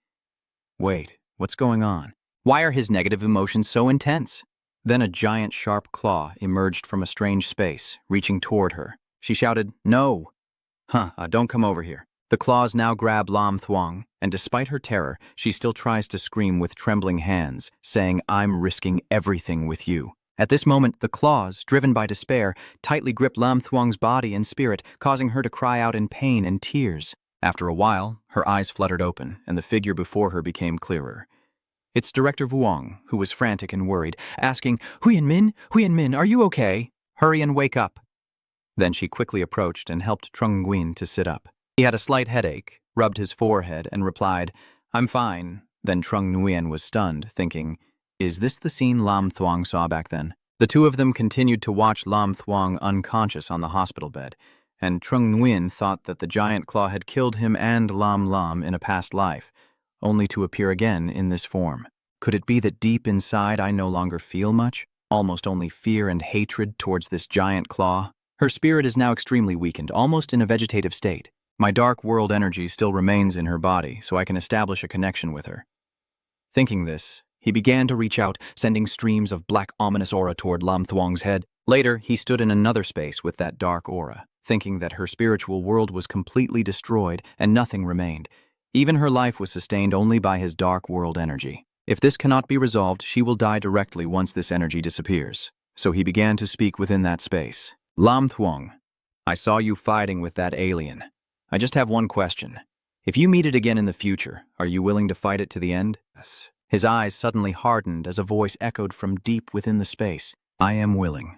Speaker 3: Wait, what's going on? Why are his negative emotions so intense? Then a giant sharp claw emerged from a strange space, reaching toward her. She shouted, "No!" Don't come over here." The claws now grab Lam Thuong, and despite her terror, she still tries to scream with trembling hands, saying, "I'm risking everything with you." At this moment, the claws, driven by despair, tightly grip Lam Thuong's body and spirit, causing her to cry out in pain and tears. After a while, her eyes fluttered open, and the figure before her became clearer. It's Director Vuong, who was frantic and worried, asking, Huyen Min, are you okay? Hurry and wake up." Then she quickly approached and helped Trung Nguyen to sit up. He had a slight headache, rubbed his forehead, and replied, "I'm fine." Then Trung Nguyen was stunned, thinking, is this the scene Lam Thuong saw back then? The two of them continued to watch Lam Thuong unconscious on the hospital bed, and Trung Nguyen thought that the giant claw had killed him and Lam in a past life, only to appear again in this form. Could it be that deep inside I no longer feel much, almost only fear and hatred towards this giant claw? Her spirit is now extremely weakened, almost in a vegetative state. My dark world energy still remains in her body, so I can establish a connection with her. Thinking this, he began to reach out, sending streams of black ominous aura toward Lam Thuong's head. Later, he stood in another space with that dark aura, thinking that her spiritual world was completely destroyed and nothing remained. Even her life was sustained only by his dark world energy. If this cannot be resolved, she will die directly once this energy disappears. So he began to speak within that space. Lam Thuong, I saw you fighting with that alien. I just have one question. If you meet it again in the future, are you willing to fight it to the end? Yes. His eyes suddenly hardened as a voice echoed from deep within the space. I am willing.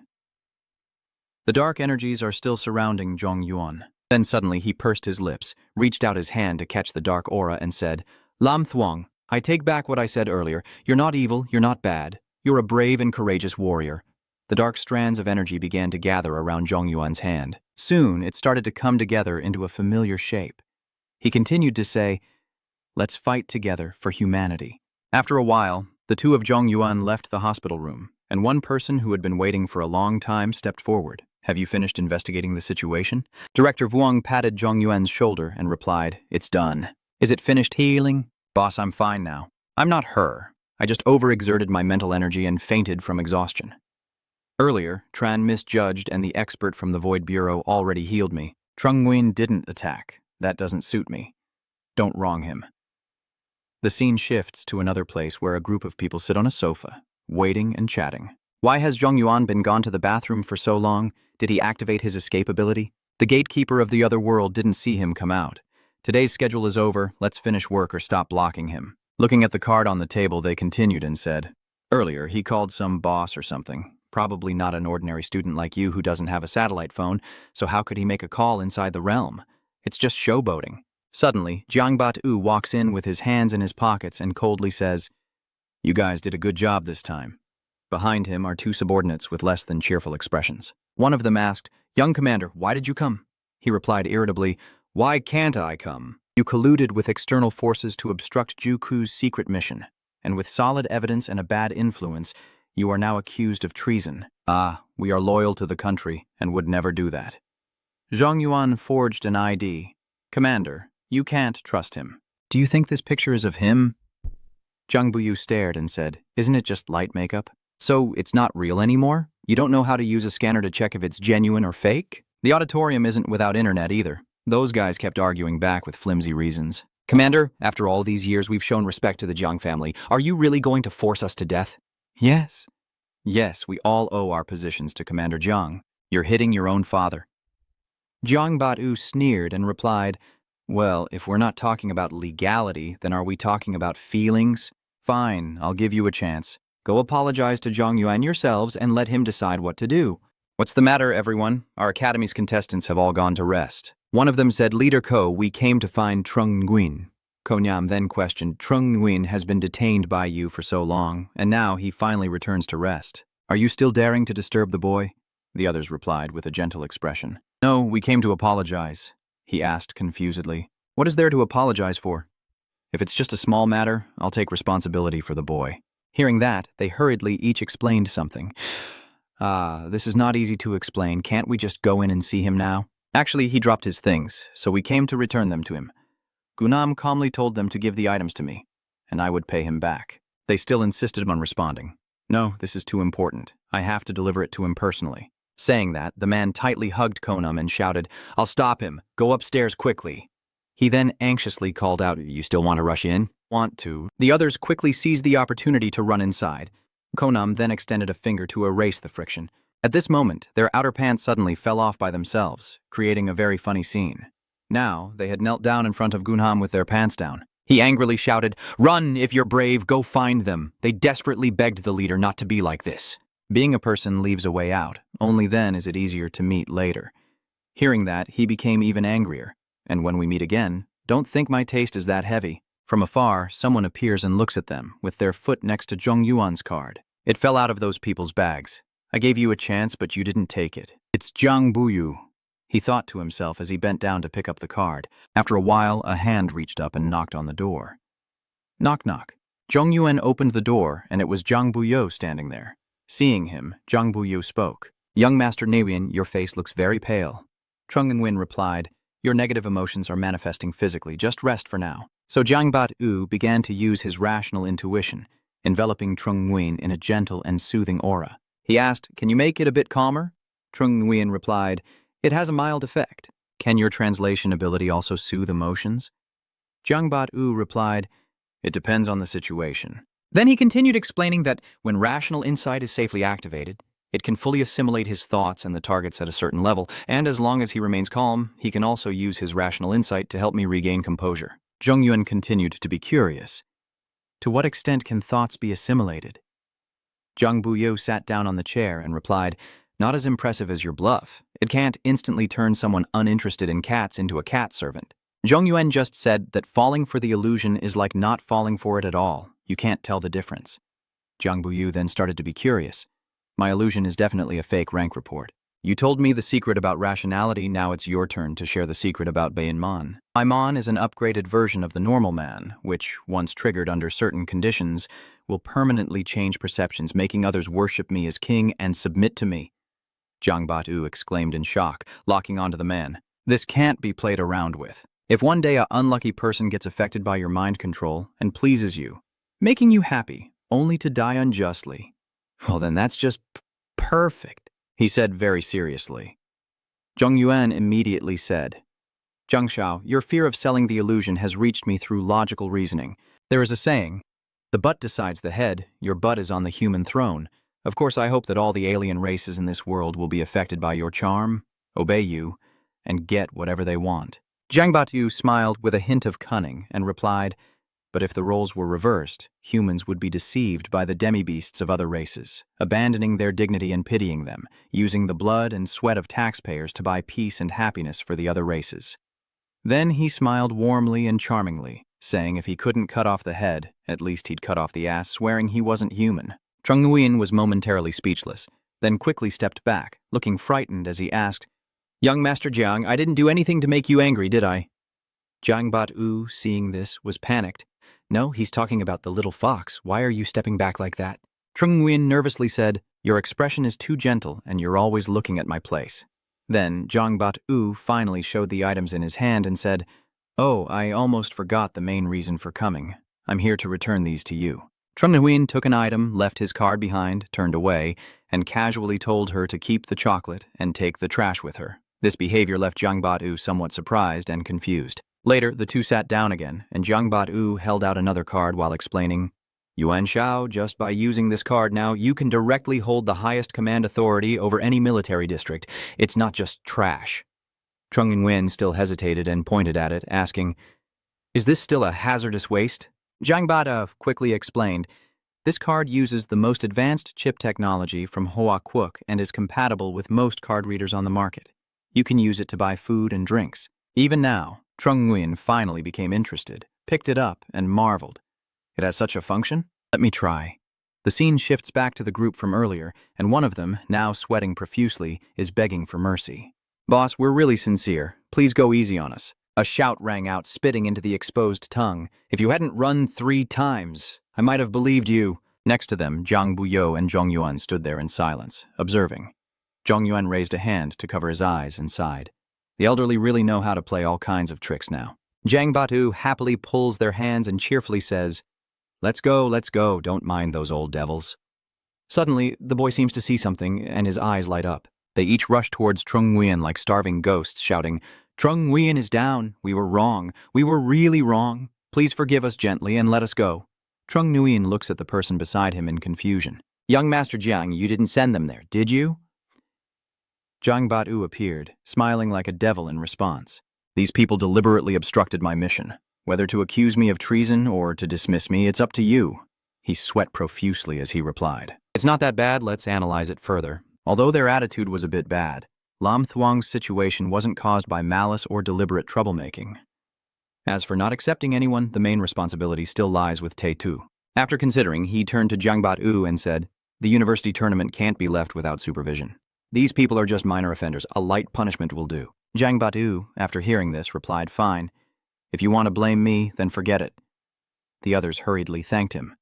Speaker 3: The dark energies are still surrounding Zhong Yuan. Then suddenly he pursed his lips, reached out his hand to catch the dark aura and said, Lam Thuong, I take back what I said earlier. You're not evil, you're not bad. You're a brave and courageous warrior. The dark strands of energy began to gather around Zhong Yuan's hand. Soon, it started to come together into a familiar shape. He continued to say, let's fight together for humanity. After a while, the two of Zhong Yuan left the hospital room, and one person who had been waiting for a long time stepped forward. Have you finished investigating the situation? Director Vuong patted Zhong Yuan's shoulder and replied, it's done. Is it finished healing? Boss, I'm fine now. I'm not her. I just overexerted my mental energy and fainted from exhaustion. Earlier, Tran misjudged and the expert from the Void Bureau already healed me. Trung Nguyen didn't attack. That doesn't suit me. Don't wrong him. The scene shifts to another place where a group of people sit on a sofa, waiting and chatting. Why has Zhong Yuan been gone to the bathroom for so long? Did he activate his escape ability? The gatekeeper of the other world didn't see him come out. Today's schedule is over, let's finish work or stop blocking him. Looking at the card on the table, they continued and said, earlier, he called some boss or something. Probably not an ordinary student like you who doesn't have a satellite phone, so how could he make a call inside the realm? It's just showboating. Suddenly, Jiang Bat-u walks in with his hands in his pockets and coldly says, you guys did a good job this time. Behind him are two subordinates with less than cheerful expressions. One of them asked, young commander, why did you come? He replied irritably, why can't I come? You colluded with external forces to obstruct Juku's secret mission, and with solid evidence and a bad influence, you are now accused of treason. We are loyal to the country and would never do that. Zhong Yuan forged an ID. Commander, you can't trust him. Do you think this picture is of him? Zhang Buyu stared and said, isn't it just light makeup? So it's not real anymore? You don't know how to use a scanner to check if it's genuine or fake? The auditorium isn't without internet either. Those guys kept arguing back with flimsy reasons. Commander, after all these years we've shown respect to the Jiang family. Are you really going to force us to death? Yes. Yes, we all owe our positions to Commander Jiang. You're hitting your own father. Jiang Bat-u sneered and replied, well, if we're not talking about legality, then are we talking about feelings? Fine, I'll give you a chance. Go apologize to Zhong Yuan yourselves and let him decide what to do. What's the matter, everyone? Our academy's contestants have all gone to rest. One of them said, Leader Ko, we came to find Trung Nguyen. Ko Nyam then questioned, Trung Nguyen has been detained by you for so long, and now he finally returns to rest. Are you still daring to disturb the boy? The others replied with a gentle expression. No, we came to apologize, he asked confusedly. What is there to apologize for? If it's just a small matter, I'll take responsibility for the boy. Hearing that, they hurriedly each explained something. This is not easy to explain. Can't we just go in and see him now? Actually, he dropped his things, so we came to return them to him. Gunam calmly told them to give the items to me, and I would pay him back. They still insisted on responding. No, this is too important. I have to deliver it to him personally. Saying that, the man tightly hugged Konam and shouted, I'll stop him. Go upstairs quickly. He then anxiously called out, You still want to rush in? Want to. The others quickly seized the opportunity to run inside. Konam then extended a finger to erase the friction. At this moment, their outer pants suddenly fell off by themselves, creating a very funny scene. Now, they had knelt down in front of Gunham with their pants down. He angrily shouted, Run, if you're brave, go find them. They desperately begged the leader not to be like this. Being a person leaves a way out. Only then is it easier to meet later. Hearing that, he became even angrier. And when we meet again, don't think my taste is that heavy. From afar, someone appears and looks at them, with their foot next to Zhong Yuan's card. It fell out of those people's bags. I gave you a chance, but you didn't take it. It's Jiang Buyu, he thought to himself as he bent down to pick up the card. After a while, a hand reached up and knocked on the door. Knock, knock. Zhong Yuan opened the door, and it was Zhang Buyo standing there. Seeing him, Zhang Buyo spoke. Young Master Nguyen, your face looks very pale. Trung Nguyen replied, Your negative emotions are manifesting physically. Just rest for now. So Jiang Bat-u began to use his rational intuition, enveloping Trung Nguyen in a gentle and soothing aura. He asked, "Can you make it a bit calmer?" Trung Nguyen replied, "It has a mild effect." "Can your translation ability also soothe emotions?" Jiang Bat-u replied, "It depends on the situation."
Speaker 1: Then he continued explaining that when rational insight is safely activated, it can fully assimilate his thoughts and the targets at a certain level, and as long as he remains calm, he can also use his rational insight to help me regain composure.
Speaker 3: Zhong Yuan continued to be curious. To what extent can thoughts be assimilated?
Speaker 1: Zhang Buyo sat down on the chair and replied, "Not as impressive as your bluff. It can't instantly turn someone uninterested in cats into a cat servant."
Speaker 3: Zhong Yuan just said that falling for the illusion is like not falling for it at all. You can't tell the difference.
Speaker 1: Jiang Buyu then started to be curious. "My illusion is definitely a fake rank report. You told me the secret about rationality, now it's your turn to share the secret about Bayan Man."
Speaker 3: My Mon is an upgraded version of the normal man, which, once triggered under certain conditions, will permanently change perceptions, making others worship me as king and submit to me.
Speaker 1: Jiang Bat-u exclaimed in shock, locking onto the man.
Speaker 3: "This can't be played around with. If one day an unlucky person gets affected by your mind control and pleases you, making you happy, only to die unjustly, well then that's just perfect," he said very seriously.
Speaker 1: Zhong Yuan immediately said, "Zhang Shao, your fear of selling the illusion has reached me through logical reasoning. There is a saying, the butt decides the head, your butt is on the human throne. Of course, I hope that all the alien races in this world will be affected by your charm, obey you, and get whatever they want."
Speaker 3: Jiang Batu smiled with a hint of cunning and replied, "But if the roles were reversed, humans would be deceived by the demi-beasts of other races, abandoning their dignity and pitying them, using the blood and sweat of taxpayers to buy peace and happiness for the other races." Then he smiled warmly and charmingly, saying if he couldn't cut off the head, at least he'd cut off the ass, swearing he wasn't human. Trung Nguyen was momentarily speechless, then quickly stepped back, looking frightened as he asked, "Young Master Jiang, I didn't do anything to make you angry, did I?" Jiang Bat-u, seeing this, was panicked. "No, he's talking about the little fox. Why are you stepping back like that?" Trung Nguyen nervously said, "Your expression is too gentle and you're always looking at my place." Then Jiang Bat-u finally showed the items in his hand and said, "Oh, I almost forgot the main reason for coming. I'm here to return these to you." Trung Nguyen took an item, left his card behind, turned away, and casually told her to keep the chocolate and take the trash with her. This behavior left Jiang Bat-u somewhat surprised and confused. Later, the two sat down again, and Jiang Bat-u held out another card while explaining, "Yuan Shao, just by using this card now, you can directly hold the highest command authority over any military district. It's not just trash." Trung Nguyen still hesitated and pointed at it, asking, "Is this still a hazardous waste?" Jiang Bata quickly explained, "This card uses the most advanced chip technology from Hoa Quoc and is compatible with most card readers on the market. You can use it to buy food and drinks." Even now, Trung Nguyen finally became interested, picked it up, and marveled. "It has such a function? Let me try." The scene shifts back to the group from earlier, and one of them, now sweating profusely, is begging for mercy.
Speaker 1: "Boss, we're really sincere. Please go easy on us." A shout rang out, spitting into the exposed tongue. "If you hadn't run 3 times, I might have believed you." Next to them, Zhang Buyo and Zhong Yuan stood there in silence, observing. Zhong Yuan raised a hand to cover his eyes and sighed. The elderly really know how to play all kinds of tricks now. Jiang Batu happily pulls their hands and cheerfully says, let's go, don't mind those old devils." Suddenly, the boy seems to see something, and his eyes light up. They each rush towards Trung Nguyen like starving ghosts, shouting, "Trung Nguyen is down. We were wrong. We were really wrong. Please forgive us gently and let us go." Trung Nguyen looks at the person beside him in confusion. "Young Master Jiang, you didn't send them there, did you?" Jiang Bat-u appeared, smiling like a devil in response. "These people deliberately obstructed my mission. Whether to accuse me of treason or to dismiss me, it's up to you." He sweat profusely as he replied, "It's not that bad, let's analyze it further." Although their attitude was a bit bad, Lam Thuong's situation wasn't caused by malice or deliberate troublemaking. As for not accepting anyone, the main responsibility still lies with Tae-tu. After considering, he turned to Jiang Bat-u and said, "The university tournament can't be left without supervision. These people are just minor offenders. A light punishment will do." Jiang Bat-u, after hearing this, replied, "Fine. If you want to blame me, then forget it." The others hurriedly thanked him.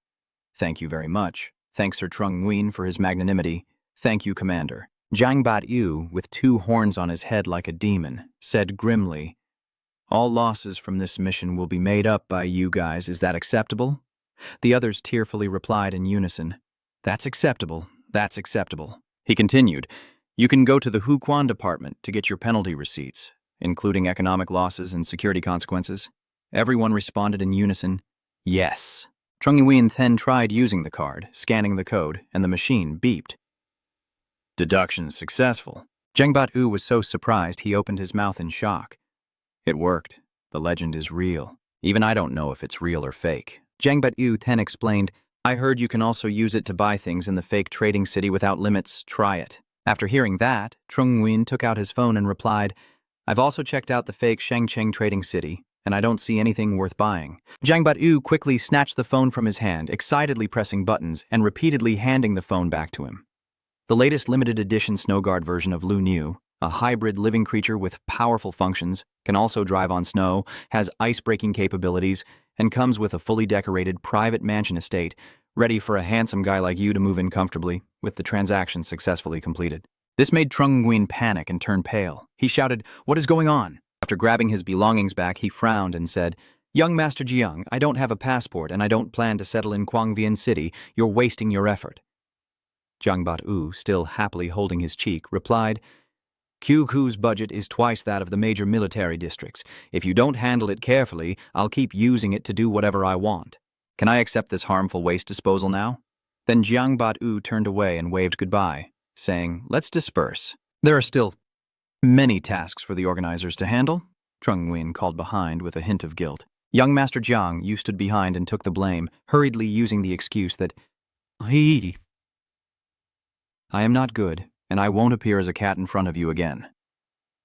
Speaker 1: "Thank you very much. Thanks Sir Trung Nguyen for his magnanimity. Thank you, Commander." Jiang Bat-u, with 2 horns on his head like a demon, said grimly, "All losses from this mission will be made up by you guys. Is that acceptable?" The others tearfully replied in unison, "That's acceptable.
Speaker 3: That's acceptable. He continued, you can go to the Huquan department to get your penalty receipts, including economic losses and security consequences. Everyone responded in unison, yes. Chung Yuan then tried using the card, scanning the code, and the machine beeped. Deduction successful. Zhengbat-u was so surprised he opened his mouth in shock. It worked. The legend is real. Even I don't know if it's real or fake. Zhengbat-u then explained, I heard you can also use it to buy things in the fake trading city without limits. Try it. After hearing that, Chung Yuan took out his phone and replied, I've also checked out the fake Shengcheng trading city, and I don't see anything worth buying. Zhang Bat-yu quickly snatched the phone from his hand, excitedly pressing buttons and repeatedly handing the phone back to him. The latest limited edition Snowguard version of Lu Nu, a hybrid living creature with powerful functions, can also drive on snow, has ice-breaking capabilities, and comes with a fully decorated private mansion estate, ready for a handsome guy like you to move in comfortably, with the transaction successfully completed. This made Trung Nguyen panic and turn pale. He shouted, What is going on? After grabbing his belongings back, he frowned and said, Young Master Jiang, I don't have a passport and I don't plan to settle in Quangvian City. You're wasting your effort. Jiang Bat-u, still happily holding his cheek, replied, QQ's budget is twice that of the major military districts. If you don't handle it carefully, I'll keep using it to do whatever I want. Can I accept this harmful waste disposal now? Then Jiang Bat-u turned away and waved goodbye, saying, Let's disperse. There are still many tasks for the organizers to handle, Trung Nguyen called behind with a hint of guilt. Young Master Jiang, you stood behind and took the blame, hurriedly using the excuse that, I am not good, and I won't appear as a cat in front of you again.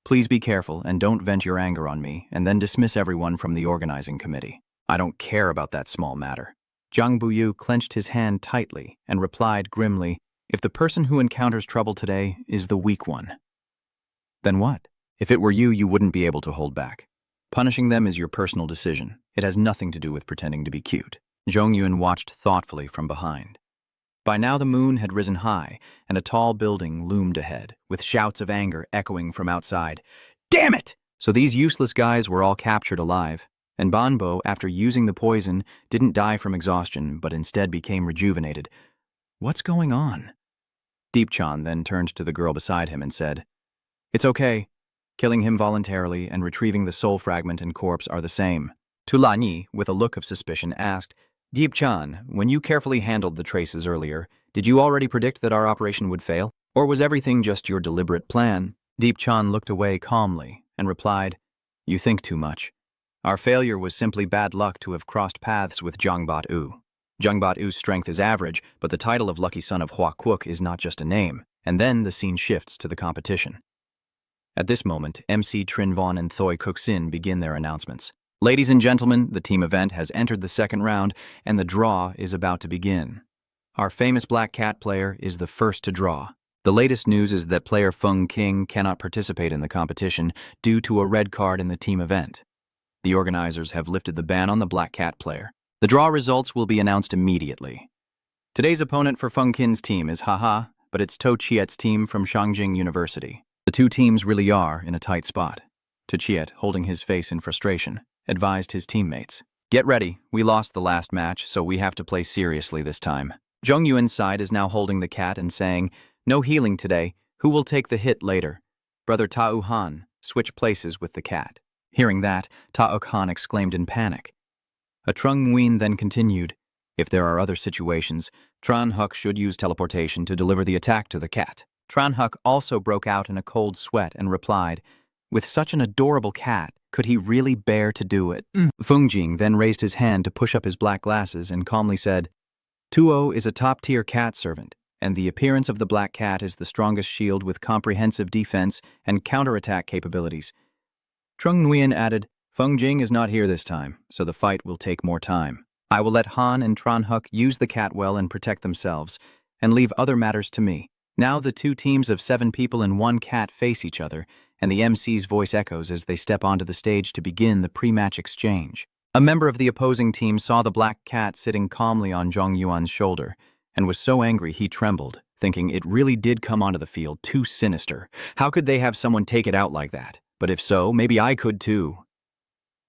Speaker 3: Please be careful and don't vent your anger on me, and then dismiss everyone from the organizing committee. I don't care about that small matter. Jiang Buyu clenched his hand tightly and replied grimly, If the person who encounters trouble today is the weak one, then what? If it were you, you wouldn't be able to hold back. Punishing them is your personal decision. It has nothing to do with pretending to be cute. Zhong Yun watched thoughtfully from behind. By now the moon had risen high, and a tall building loomed ahead, with shouts of anger echoing from outside. Damn it! So these useless guys were all captured alive, and Banbo, after using the poison, didn't die from exhaustion, but instead became rejuvenated. What's going on? Deepchan then turned to the girl beside him and said, It's okay. Killing him voluntarily and retrieving the soul fragment and corpse are the same. Tulani, with a look of suspicion, asked, Deepchan, when you carefully handled the traces earlier, did you already predict that our operation would fail? Or was everything just your deliberate plan? Deepchan looked away calmly and replied, You think too much. Our failure was simply bad luck to have crossed paths with Jiang Bat-u. Jiang Bat-u's strength is average, but the title of Lucky Son of Hua Quoc is not just a name, and then the scene shifts to the competition. At this moment, MC Trin Von and Thoi Cook Sin begin their announcements. Ladies and gentlemen, the team event has entered the second round, and the draw is about to begin. Our famous Black Cat player is the first to draw. The latest news is that player Feng King cannot participate in the competition due to a red card in the team event. The organizers have lifted the ban on the Black Cat player. The draw results will be announced immediately. Today's opponent for Feng Kin's team is Haha, but it's To Chiet's team from Shangjing University. The two teams really are in a tight spot. To Chiet, holding his face in frustration, advised his teammates. Get ready, we lost the last match, so we have to play seriously this time. Zhong Yuan's side is now holding the cat and saying, No healing today, who will take the hit later? Brother Tao Han, switch places with the cat. Hearing that, Tao Han exclaimed in panic. A Trung Nguyen then continued, If there are other situations, Tran Huck should use teleportation to deliver the attack to the cat. Tran Huck also broke out in a cold sweat and replied, With such an adorable cat, could he really bear to do it? Feng Jing then raised his hand to push up his black glasses and calmly said, Tuo is a top-tier cat servant, and the appearance of the black cat is the strongest shield with comprehensive defense and counterattack capabilities. Trung Nguyen added, Feng Jing is not here this time, so the fight will take more time. I will let Han and Tran Huck use the cat well and protect themselves, and leave other matters to me. Now the two teams of 7 people and 1 cat face each other, and the MC's voice echoes as they step onto the stage to begin the pre-match exchange. A member of the opposing team saw the black cat sitting calmly on Zhong Yuan's shoulder, and was so angry he trembled, thinking it really did come onto the field too sinister. How could they have someone take it out like that? But if so, maybe I could too.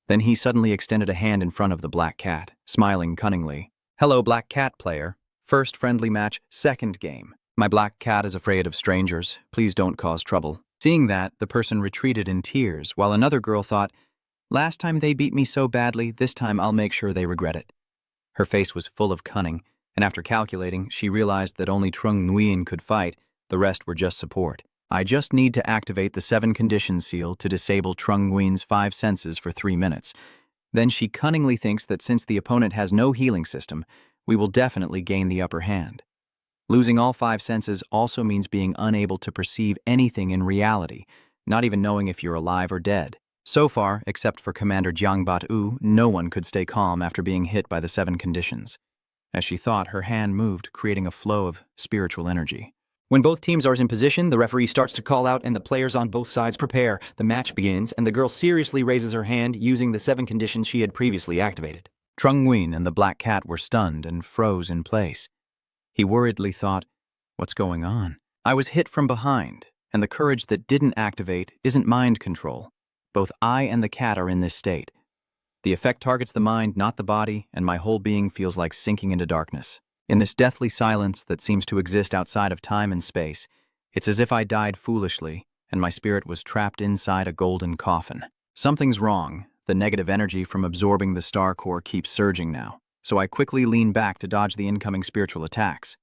Speaker 3: Then he suddenly extended a hand in front of the black cat, smiling cunningly. Hello, black cat player. First friendly match, second game.
Speaker 1: My black cat is afraid of strangers. Please don't cause trouble.
Speaker 3: Seeing that, the person retreated in tears, while another girl thought, last time they beat me so badly, this time I'll make sure they regret it. Her face was full of cunning, and after calculating, she realized that only Trung Nguyen could fight, the rest were just support. I just need to activate the 7 conditions seal to disable Trung Nguyen's 5 senses for 3 minutes. Then she cunningly thinks that since the opponent has no healing system, we will definitely gain the upper hand. Losing all 5 senses also means being unable to perceive anything in reality, not even knowing if you're alive or dead. So far, except for Commander Jiang Bat-U, no one could stay calm after being hit by the 7 conditions. As she thought, her hand moved, creating a flow of spiritual energy.
Speaker 2: When both teams are in position, the referee starts to call out and the players on both sides prepare. The match begins, and the girl seriously raises her hand using the 7 conditions she had previously activated.
Speaker 3: Trung Nguyen and the black cat were stunned and froze in place. He worriedly thought, what's going on? I was hit from behind, and the courage that didn't activate isn't mind control. Both I and the cat are in this state. The effect targets the mind, not the body, and my whole being feels like sinking into darkness. In this deathly silence that seems to exist outside of time and space, it's as if I died foolishly, and my spirit was trapped inside a golden coffin. Something's wrong. The negative energy from absorbing the star core keeps surging now, so I quickly lean back to dodge the incoming spiritual attacks.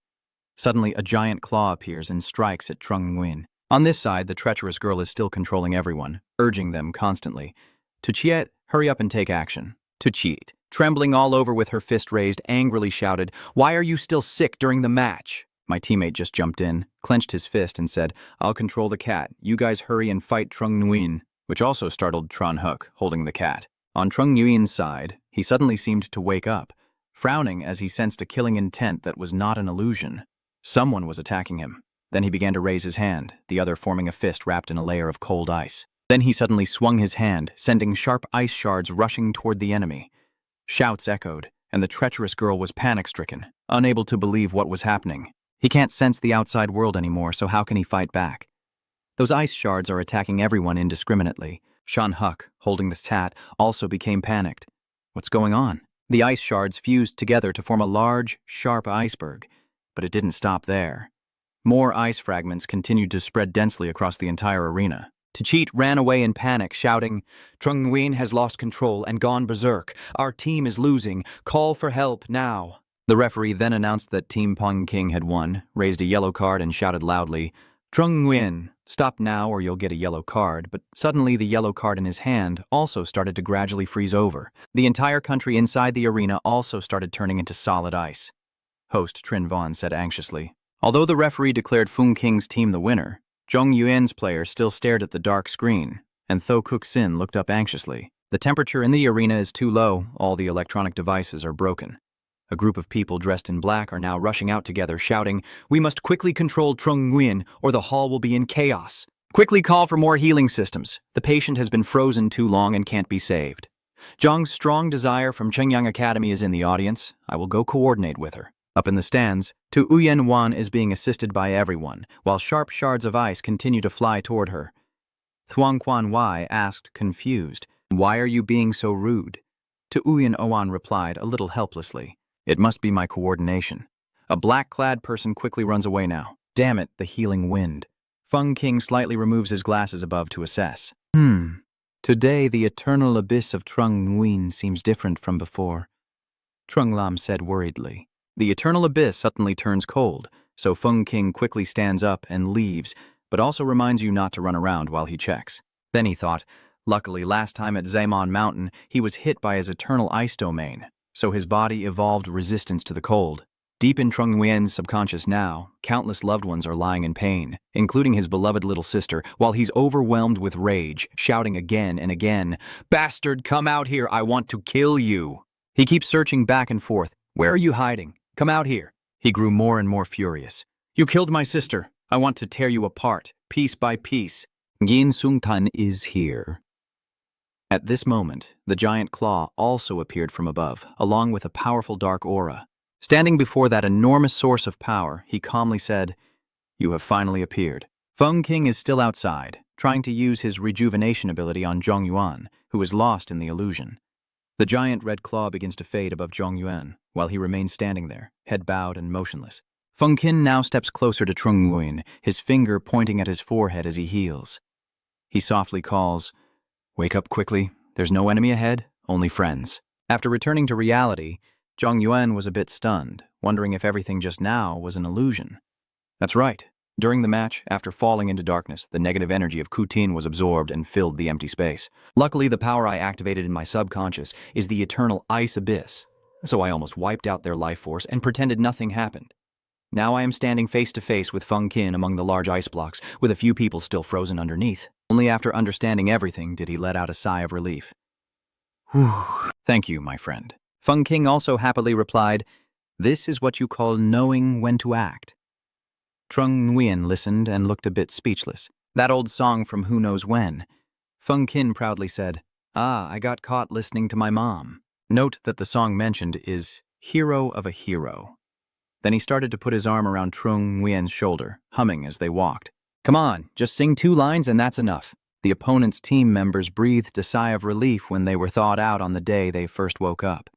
Speaker 3: Suddenly, a giant claw appears and strikes at Trung Nguyen. On this side, the treacherous girl is still controlling everyone, urging them constantly. To Chiet, hurry up and take action. To Cheat, trembling all over with her fist raised, angrily shouted, "Why are you still sick during the match?" My teammate just jumped in, clenched his fist and said, "I'll control the cat. You guys hurry and fight Trung Nguyen," which also startled Tran Hook, holding the cat. On Trung Nguyen's side, he suddenly seemed to wake up, frowning as he sensed a killing intent that was not an illusion. Someone was attacking him. Then he began to raise his hand, the other forming a fist wrapped in a layer of cold ice. Then he suddenly swung his hand, sending sharp ice shards rushing toward the enemy. Shouts echoed, and the treacherous girl was panic-stricken, unable to believe what was happening. He can't sense the outside world anymore, so how can he fight back? Those ice shards are attacking everyone indiscriminately. Shan Huck, holding the cat, also became panicked. What's going on? The ice shards fused together to form a large, sharp iceberg, but it didn't stop there. More ice fragments continued to spread densely across the entire arena. Tachit ran away in panic, shouting, "Trung Nguyen has lost control and gone berserk. Our team is losing. Call for help now." The referee then announced that Team Pong King had won, raised a yellow card and shouted loudly, "Trung Nguyen, stop now or you'll get a yellow card." But suddenly the yellow card in his hand also started to gradually freeze over. The entire country inside the arena also started turning into solid ice. Host Trin Vaughn said anxiously. Although the referee declared Fung King's team the winner, Zhong Yuan's player still stared at the dark screen, and Tho Kuk Sin looked up anxiously. The temperature in the arena is too low, all the electronic devices are broken. A group of people dressed in black are now rushing out together, shouting, "We must quickly control Trung Nguyen, or the hall will be in chaos. Quickly call for more healing systems. The patient has been frozen too long and can't be saved." Zhang's strong desire from Chengyang Academy is in the audience. I will go coordinate with her. Up in the stands, Tu Uyen Wan is being assisted by everyone, while sharp shards of ice continue to fly toward her. Thuong Quan Wai asked, confused, "Why are you being so rude?" Tu Uyen Owan replied, a little helplessly, "It must be my coordination." A black-clad person quickly runs away now. Damn it, the healing wind. Fung King slightly removes his glasses above to assess. Today the eternal abyss of Trung Nguyen seems different from before. Trung Lam said worriedly. The eternal abyss suddenly turns cold, so Fung King quickly stands up and leaves, but also reminds you not to run around while he checks. Then he thought, luckily last time at Zaimon Mountain, he was hit by his eternal ice domain, so his body evolved resistance to the cold. Deep in Trung Nguyen's subconscious now, countless loved ones are lying in pain, including his beloved little sister, while he's overwhelmed with rage, shouting again and again, "Bastard, come out here, I want to kill you." He keeps searching back and forth. "Where are you hiding? Come out here." He grew more and more furious. "You killed my sister. I want to tear you apart, piece by piece." Yin Sung Tan is here. At this moment, the giant claw also appeared from above, along with a powerful dark aura. Standing before that enormous source of power, he calmly said, "You have finally appeared." Fung King is still outside, trying to use his rejuvenation ability on Zhong Yuan, who is lost in the illusion. The giant red claw begins to fade above Zhong Yuan, while he remains standing there, head bowed and motionless. Feng Qin now steps closer to Trung Nguyen, his finger pointing at his forehead as he heals. He softly calls, "Wake up quickly. There's no enemy ahead, only friends." After returning to reality, Zhang Yuan was a bit stunned, wondering if everything just now was an illusion. That's right. During the match, after falling into darkness, the negative energy of Kutin was absorbed and filled the empty space. Luckily, the power I activated in my subconscious is the eternal ice abyss, so I almost wiped out their life force and pretended nothing happened. Now I am standing face to face with Feng Qin among the large ice blocks, with a few people still frozen underneath. Only after understanding everything did he let out a sigh of relief. "Whew. Thank you, my friend." Feng Qin also happily replied, "This is what you call knowing when to act." Trung Nguyen listened and looked a bit speechless. That old song from Who Knows When. Feng Qin proudly said, "Ah, I got caught listening to my mom." Note that the song mentioned is Hero of a Hero. Then he started to put his arm around Trung Nguyen's shoulder, humming as they walked. "Come on, just sing 2 lines and that's enough." The opponent's team members breathed a sigh of relief when they were thawed out on the day they first woke up.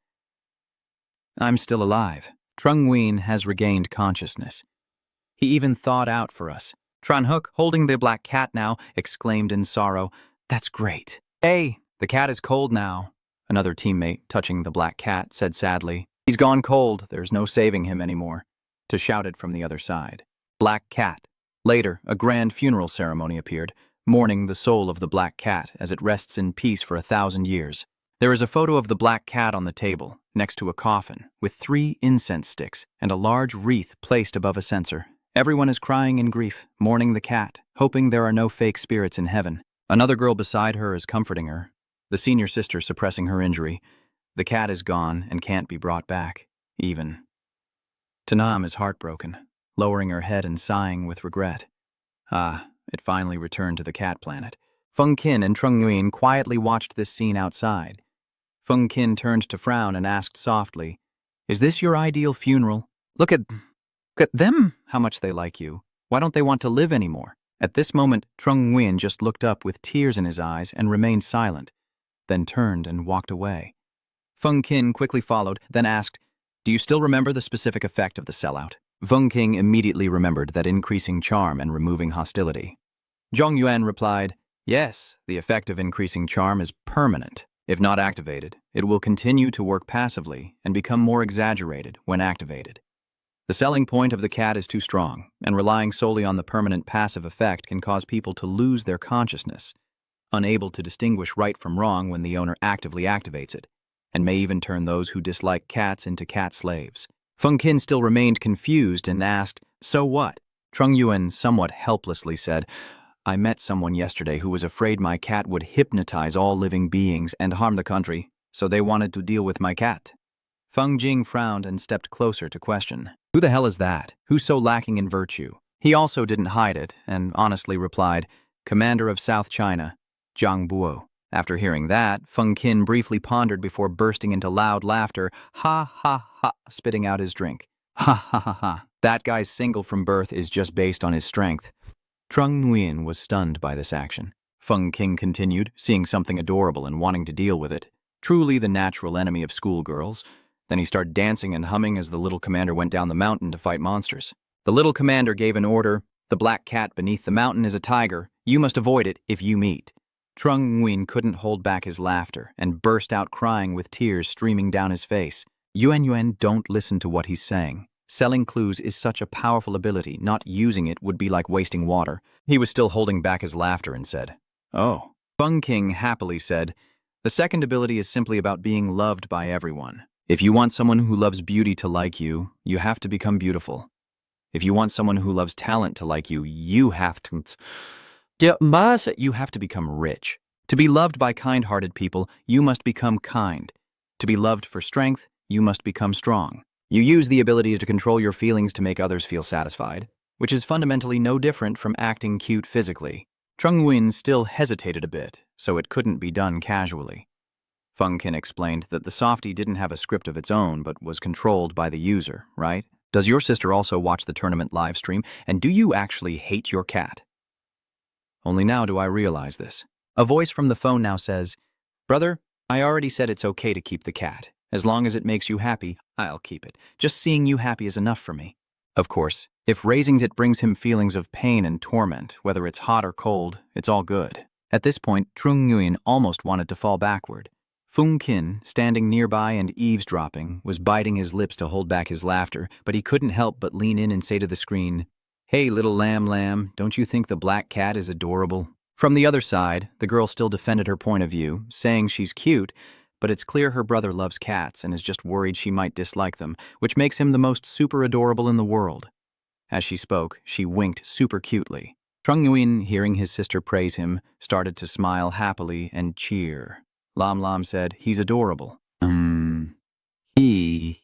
Speaker 3: "I'm still alive." Trung Nguyen has regained consciousness. He even thawed out for us. Tran Hook, holding the black cat now, exclaimed in sorrow, "That's great." "Hey, the cat is cold now," another teammate, touching the black cat, said sadly. "He's gone cold, there's no saving him anymore," to shouted from the other side. Black cat. Later, a grand funeral ceremony appeared, mourning the soul of the black cat as it rests in peace for 1,000 years. There is a photo of the black cat on the table, next to a coffin, with 3 incense sticks and a large wreath placed above a censer. Everyone is crying in grief, mourning the cat, hoping there are no fake spirits in heaven. Another girl beside her is comforting her, the senior sister suppressing her injury. The cat is gone and can't be brought back, even. Tanam is heartbroken, lowering her head and sighing with regret. Ah, it finally returned to the cat planet. Feng Qin and Trung Nguyen quietly watched this scene outside. Feng Qin turned to frown and asked softly, "Is this your ideal funeral? Look at them, how much they like you. Why don't they want to live anymore?" At this moment, Trung Nguyen just looked up with tears in his eyes and remained silent, then turned and walked away. Feng Qin quickly followed, then asked, "Do you still remember the specific effect of the sellout?" Feng Qin immediately remembered that increasing charm and removing hostility. Zhang Yuan replied, "Yes, the effect of increasing charm is permanent. If not activated, it will continue to work passively and become more exaggerated when activated. The selling point of the cat is too strong, and relying solely on the permanent passive effect can cause people to lose their consciousness, unable to distinguish right from wrong when the owner actively activates it, and may even turn those who dislike cats into cat slaves." Feng Qin still remained confused and asked, "So what?" Trung Yuan somewhat helplessly said, "I met someone yesterday who was afraid my cat would hypnotize all living beings and harm the country, so they wanted to deal with my cat." Feng Jing frowned and stepped closer to question, "Who the hell is that? Who's so lacking in virtue?" He also didn't hide it and honestly replied, "Commander of South China, Zhang Buo." After hearing that, Feng Qin briefly pondered before bursting into loud laughter, "Ha ha ha," spitting out his drink. "Ha ha ha ha. That guy's single from birth is just based on his strength." Trung Nguyen was stunned by this action. Feng Qin continued, seeing something adorable and wanting to deal with it. Truly the natural enemy of schoolgirls. Then he started dancing and humming as the little commander went down the mountain to fight monsters. The little commander gave an order, "The black cat beneath the mountain is a tiger. You must avoid it if you meet." Trung Nguyen couldn't hold back his laughter and burst out crying with tears streaming down his face. Yuan, don't listen to what he's saying. Selling clues is such a powerful ability, not using it would be like wasting water. He was still holding back his laughter and said, "Oh." Feng Qin happily said, "The second ability is simply about being loved by everyone. If you want someone who loves beauty to like you, you have to become beautiful. If you want someone who loves talent to like you, you have to become rich. To be loved by kind-hearted people, you must become kind. To be loved for strength, you must become strong. You use the ability to control your feelings to make others feel satisfied, which is fundamentally no different from acting cute physically." Trung Nguyen still hesitated a bit, so it couldn't be done casually. Feng Qin explained that the softie didn't have a script of its own but was controlled by the user, right? "Does your sister also watch the tournament live stream, and do you actually hate your cat?" Only now do I realize this. A voice from the phone now says, "Brother, I already said it's okay to keep the cat. As long as it makes you happy, I'll keep it. Just seeing you happy is enough for me." Of course, if raising it brings him feelings of pain and torment, whether it's hot or cold, it's all good. At this point, Trung Nguyen almost wanted to fall backward. Fung Kin, standing nearby and eavesdropping, was biting his lips to hold back his laughter, but he couldn't help but lean in and say to the screen, "Hey, little lamb, don't you think the black cat is adorable?" From the other side, the girl still defended her point of view, saying she's cute, but it's clear her brother loves cats and is just worried she might dislike them, which makes him the most super adorable in the world. As she spoke, she winked super cutely. Trung Nguyen, hearing his sister praise him, started to smile happily and cheer. Lam Lam said, "He's adorable." He.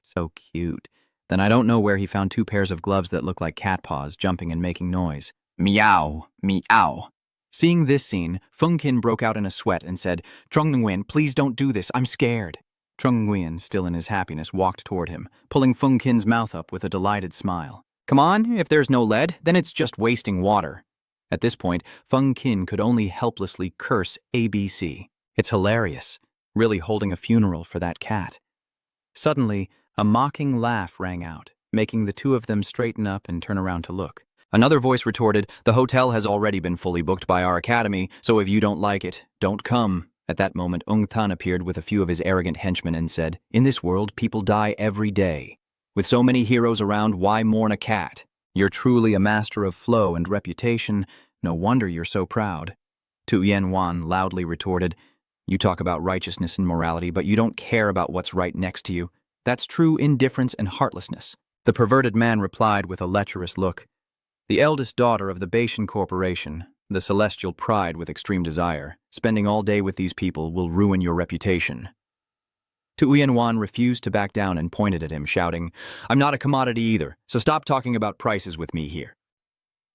Speaker 3: So cute. Then I don't know where he found 2 pairs of gloves that look like cat paws, jumping and making noise. Meow, meow. Seeing this scene, Fung Kin broke out in a sweat and said, "Trung Nguyen, please don't do this, I'm scared." Trung Nguyen, still in his happiness, walked toward him, pulling Fung Kin's mouth up with a delighted smile. "Come on, if there's no lead, then it's just wasting water." At this point, Fung Kin could only helplessly curse ABC. It's hilarious, really holding a funeral for that cat. Suddenly, a mocking laugh rang out, making the 2 of them straighten up and turn around to look. Another voice retorted, "The hotel has already been fully booked by our academy, so if you don't like it, don't come." At that moment, Ung Tan appeared with a few of his arrogant henchmen and said, "In this world, people die every day. With so many heroes around, why mourn a cat? You're truly a master of flow and reputation. No wonder you're so proud." Tu Yen Wan loudly retorted, "You talk about righteousness and morality, but you don't care about what's right next to you. That's true indifference and heartlessness." The perverted man replied with a lecherous look, "The eldest daughter of the Baishan Corporation, the celestial pride with extreme desire, spending all day with these people will ruin your reputation." Tu Yen Wan refused to back down and pointed at him, shouting, "I'm not a commodity either, so stop talking about prices with me here."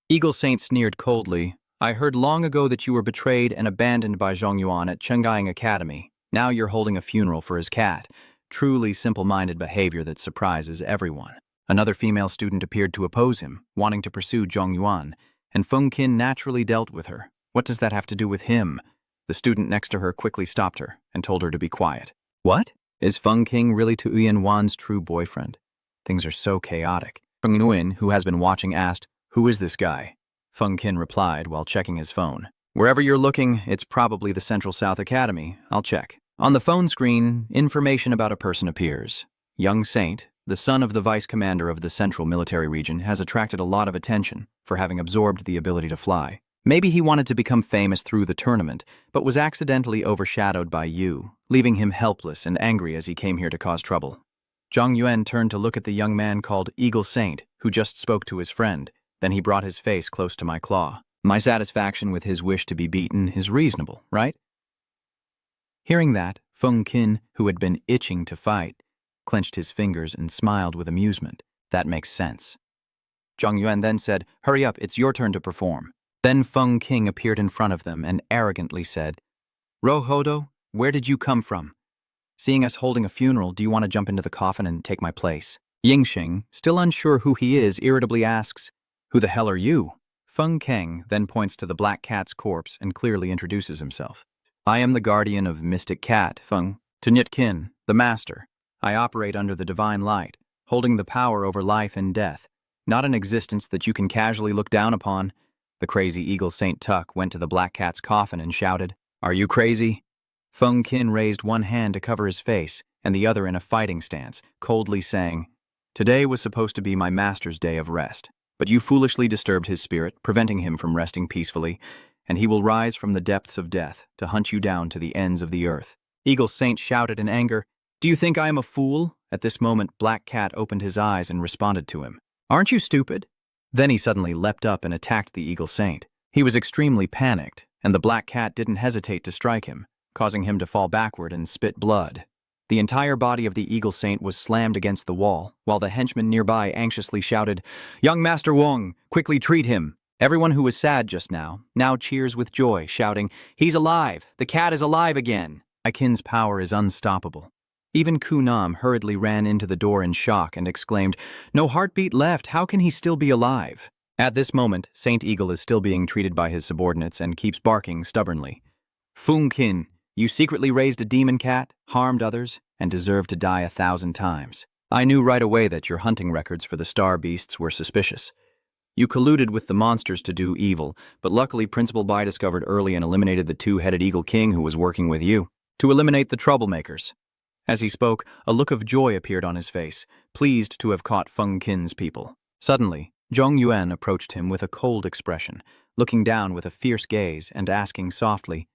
Speaker 3: Eagle Saint sneered coldly, "I heard long ago that you were betrayed and abandoned by Zhong Yuan at Chenggyang Academy. Now you're holding a funeral for his cat. Truly simple-minded behavior that surprises everyone." Another female student appeared to oppose him, wanting to pursue Zhong Yuan, and Fung Kin naturally dealt with her. What does that have to do with him? The student next to her quickly stopped her and told her to be quiet. What? Is Fung King really Tu Yen Wan's true boyfriend? Things are so chaotic. Fung Nguyen, who has been watching, asked, "Who is this guy?" Fung Kin replied while checking his phone. "Wherever you're looking, it's probably the Central South Academy. I'll check." On the phone screen, information about a person appears. Young Saint, the son of the vice commander of the Central Military Region, has attracted a lot of attention for having absorbed the ability to fly. Maybe he wanted to become famous through the tournament, but was accidentally overshadowed by you, leaving him helpless and angry as he came here to cause trouble. Zhang Yuan turned to look at the young man called Eagle Saint, who just spoke to his friend. Then he brought his face close to my claw. My satisfaction with his wish to be beaten is reasonable, right? Hearing that, Fung Kin, who had been itching to fight, clenched his fingers and smiled with amusement. That makes sense. Zhang Yuan then said, "Hurry up, it's your turn to perform." Then Fung King appeared in front of them and arrogantly said, "Rohodo, where did you come from? Seeing us holding a funeral, do you want to jump into the coffin and take my place?" Yingxing, still unsure who he is, irritably asks, "Who the hell are you?" Fung Kang then points to the black cat's corpse and clearly introduces himself. "I am the guardian of Mystic Cat, Fung, Tunyat Kin, the master. I operate under the divine light, holding the power over life and death, not an existence that you can casually look down upon." The crazy Eagle Saint Tuck went to the black cat's coffin and shouted, "Are you crazy?" Fung Kin raised one hand to cover his face and the other in a fighting stance, coldly saying, "Today was supposed to be my master's day of rest, but you foolishly disturbed his spirit, preventing him from resting peacefully, and he will rise from the depths of death to hunt you down to the ends of the earth." Eagle Saint shouted in anger, "Do you think I am a fool?" At this moment, Black Cat opened his eyes and responded to him, "Aren't you stupid?" Then he suddenly leapt up and attacked the Eagle Saint. He was extremely panicked, and the Black Cat didn't hesitate to strike him, causing him to fall backward and spit blood. The entire body of the Eagle Saint was slammed against the wall, while the henchman nearby anxiously shouted, "Young Master Wong, quickly treat him." Everyone who was sad just now cheers with joy, shouting, "He's alive! The cat is alive again!" Akin's power is unstoppable. Even Ku Nam hurriedly ran into the door in shock and exclaimed, "No heartbeat left, how can he still be alive?" At this moment, Saint Eagle is still being treated by his subordinates and keeps barking stubbornly. "Fung Kin, you secretly raised a demon cat, harmed others, and deserve to die 1,000 times. I knew right away that your hunting records for the star beasts were suspicious. You colluded with the monsters to do evil, but luckily Principal Bai discovered early and eliminated the two-headed Eagle King who was working with you. To eliminate the troublemakers. As he spoke, a look of joy appeared on his face, pleased to have caught Feng Qin's people. Suddenly, Zhong Yuan approached him with a cold expression, looking down with a fierce gaze and asking softly,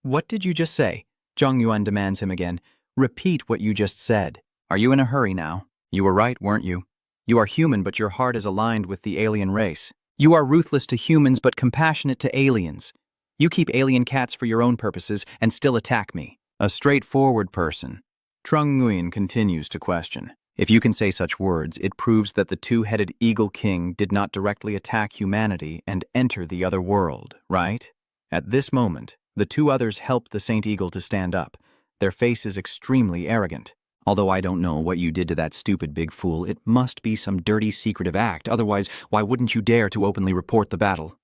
Speaker 3: "What did you just say?" Zhong Yuan demands him again, "Repeat what you just said. Are you in a hurry now? You were right, weren't you? You are human, but your heart is aligned with the alien race. You are ruthless to humans, but compassionate to aliens. You keep alien cats for your own purposes and still attack me." A straightforward person. Trung Nguyen continues to question. If you can say such words, it proves that the two-headed Eagle King did not directly attack humanity and enter the other world, right? At this moment, the two others helped the Saint Eagle to stand up, their faces extremely arrogant. "Although I don't know what you did to that stupid big fool, it must be some dirty secretive act, otherwise why wouldn't you dare to openly report the battle?"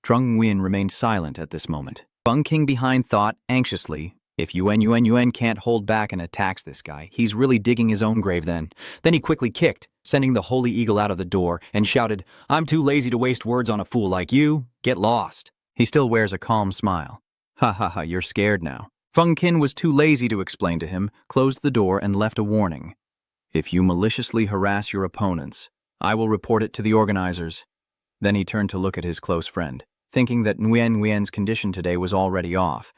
Speaker 3: Trung Nguyen remained silent at this moment. Feng King behind thought, anxiously, if Yuan can't hold back and attacks this guy, he's really digging his own grave then. Then he quickly kicked, sending the Holy Eagle out of the door, and shouted, "I'm too lazy to waste words on a fool like you. Get lost." He still wears a calm smile. "Ha ha ha, you're scared now." Feng Qin was too lazy to explain to him, closed the door and left a warning. "If you maliciously harass your opponents, I will report it to the organizers." Then he turned to look at his close friend, thinking that Nguyen's condition today was already off.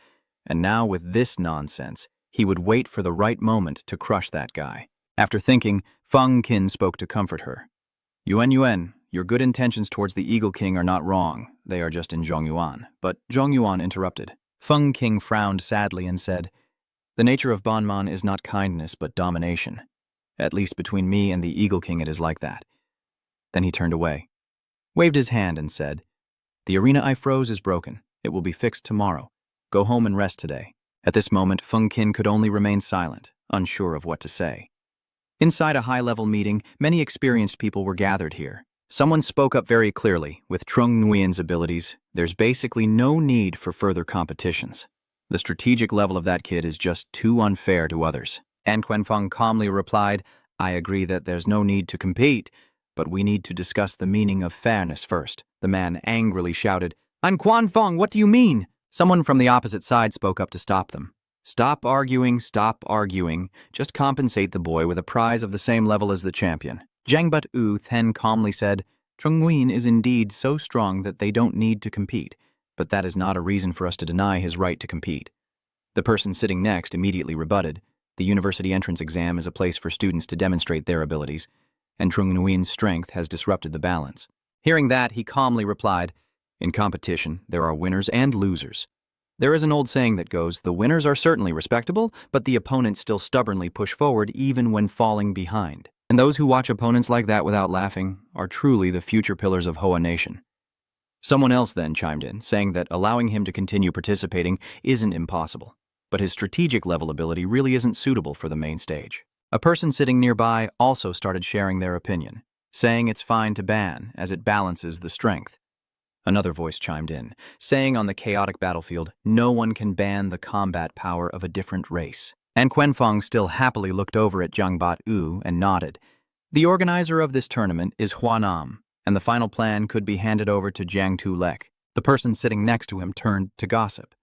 Speaker 3: And now with this nonsense, he would wait for the right moment to crush that guy. After thinking, Feng Qin spoke to comfort her. Yuan, your good intentions towards the Eagle King are not wrong. They are just in Zhongyuan." But Zhongyuan interrupted. Feng King frowned sadly and said, "The nature of Banman is not kindness but domination. At least between me and the Eagle King it is like that." Then he turned away, waved his hand and said, "The arena I froze is broken. It will be fixed tomorrow. Go home and rest today." At this moment, Feng Qin could only remain silent, unsure of what to say. Inside a high-level meeting, many experienced people were gathered here. Someone spoke up very clearly. With Trung Nguyen's abilities, there's basically no need for further competitions. The strategic level of that kid is just too unfair to others. And Quanfeng calmly replied, "I agree that there's no need to compete, but we need to discuss the meaning of fairness first." The man angrily shouted, "An Quanfeng, what do you mean?" Someone from the opposite side spoke up to stop them. Stop arguing. Just compensate the boy with a prize of the same level as the champion." Zhangbat U then calmly said, "Trung Nguyen is indeed so strong that they don't need to compete, but that is not a reason for us to deny his right to compete." The person sitting next immediately rebutted, "The university entrance exam is a place for students to demonstrate their abilities, and Trung Nguyen's strength has disrupted the balance." Hearing that, he calmly replied, "In competition, there are winners and losers. There is an old saying that goes, the winners are certainly respectable, but the opponents still stubbornly push forward even when falling behind. And those who watch opponents like that without laughing are truly the future pillars of Hoa Nation." Someone else then chimed in, saying that allowing him to continue participating isn't impossible, but his strategic level ability really isn't suitable for the main stage. A person sitting nearby also started sharing their opinion, saying it's fine to ban as it balances the strength. Another voice chimed in, saying on the chaotic battlefield, no one can ban the combat power of a different race. And Quanfeng still happily looked over at Zhangbat U and nodded. The organizer of this tournament is Huanam, and the final plan could be handed over to Jiang Tulek. The person sitting next to him turned to gossip.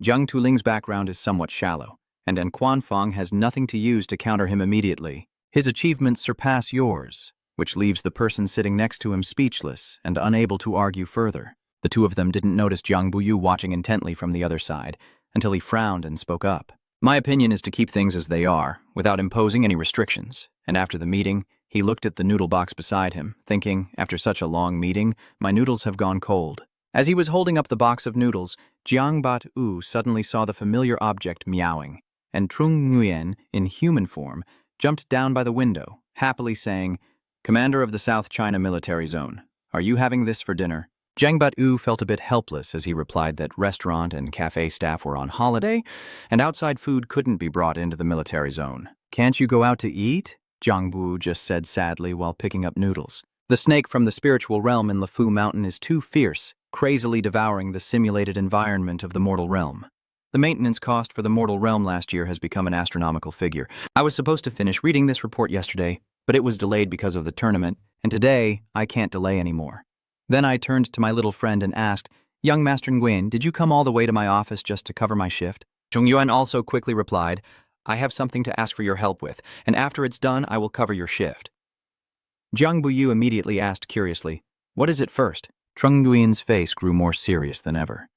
Speaker 3: Jiang Tuling's background is somewhat shallow, and Quanfeng has nothing to use to counter him immediately. His achievements surpass yours, which leaves the person sitting next to him speechless and unable to argue further. The two of them didn't notice Jiang Buyu watching intently from the other side until he frowned and spoke up. "My opinion is to keep things as they are, without imposing any restrictions." And after the meeting, he looked at the noodle box beside him, thinking, after such a long meeting, my noodles have gone cold. As he was holding up the box of noodles, Jiang Bat U suddenly saw the familiar object meowing, and Trung Nguyen, in human form, jumped down by the window, happily saying, "Commander of the South China Military Zone, are you having this for dinner?" Zhangbat U felt a bit helpless as he replied that restaurant and cafe staff were on holiday, and outside food couldn't be brought into the military zone. "Can't you go out to eat?" Zhang Bu just said sadly while picking up noodles. The snake from the spiritual realm in Lefu Mountain is too fierce, crazily devouring the simulated environment of the mortal realm. The maintenance cost for the mortal realm last year has become an astronomical figure. I was supposed to finish reading this report yesterday, but it was delayed because of the tournament, and today I can't delay anymore. Then I turned to my little friend and asked, "Young Master Nguyen, did you come all the way to my office just to cover my shift?" Chongyuan also quickly replied, "I have something to ask for your help with, and after it's done, I will cover your shift." Jiang Buyu immediately asked curiously, "What is it first?" Trung Nguyen's face grew more serious than ever.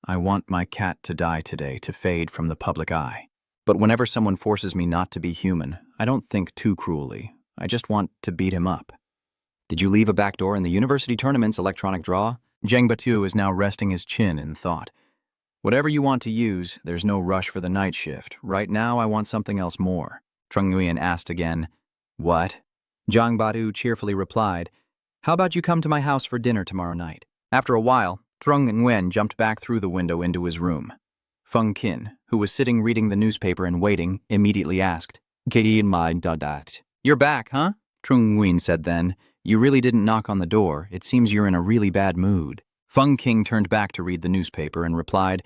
Speaker 3: "I want my cat to die today to fade from the public eye. But whenever someone forces me not to be human, I don't think too cruelly. I just want to beat him up." "Did you leave a back door in the university tournament's electronic draw?" Zheng Batu is now resting his chin in thought. "Whatever you want to use, there's no rush for the night shift. Right now, I want something else more." Trung Nguyen asked again. "What?" Zhang Batu cheerfully replied, "How about you come to my house for dinner tomorrow night?" After a while, Trung Nguyen jumped back through the window into his room. Feng Qin, who was sitting reading the newspaper and waiting, immediately asked, "You're back, huh?" Trung Nguyen said then, "You really didn't knock on the door. It seems you're in a really bad mood." Feng Qin turned back to read the newspaper and replied,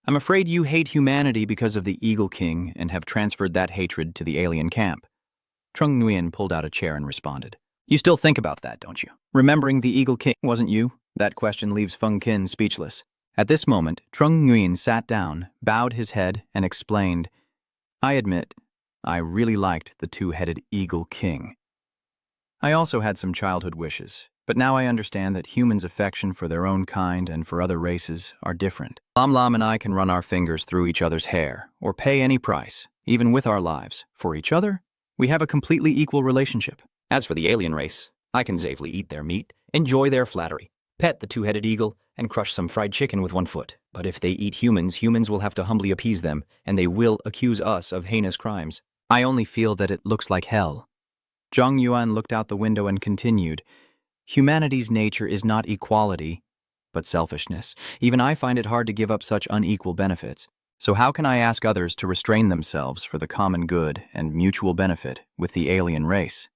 Speaker 3: "I'm afraid you hate humanity because of the Eagle King and have transferred that hatred to the alien camp." Trung Nguyen pulled out a chair and responded, "You still think about that, don't you? Remembering the Eagle King wasn't you?" That question leaves Feng Qin speechless. At this moment, Trung Nguyen sat down, bowed his head, and explained, "I admit, I really liked the two-headed Eagle King. I also had some childhood wishes, but now I understand that humans' affection for their own kind and for other races are different. Lam Lam and I can run our fingers through each other's hair, or pay any price, even with our lives. For each other, we have a completely equal relationship. As for the alien race, I can safely eat their meat, enjoy their flattery, pet the two-headed eagle, and crush some fried chicken with one foot. But if they eat humans, humans will have to humbly appease them, and they will accuse us of heinous crimes. I only feel that it looks like hell." Zhang Yuan looked out the window and continued, "Humanity's nature is not equality, but selfishness. Even I find it hard to give up such unequal benefits. So how can I ask others to restrain themselves for the common good and mutual benefit with the alien race?"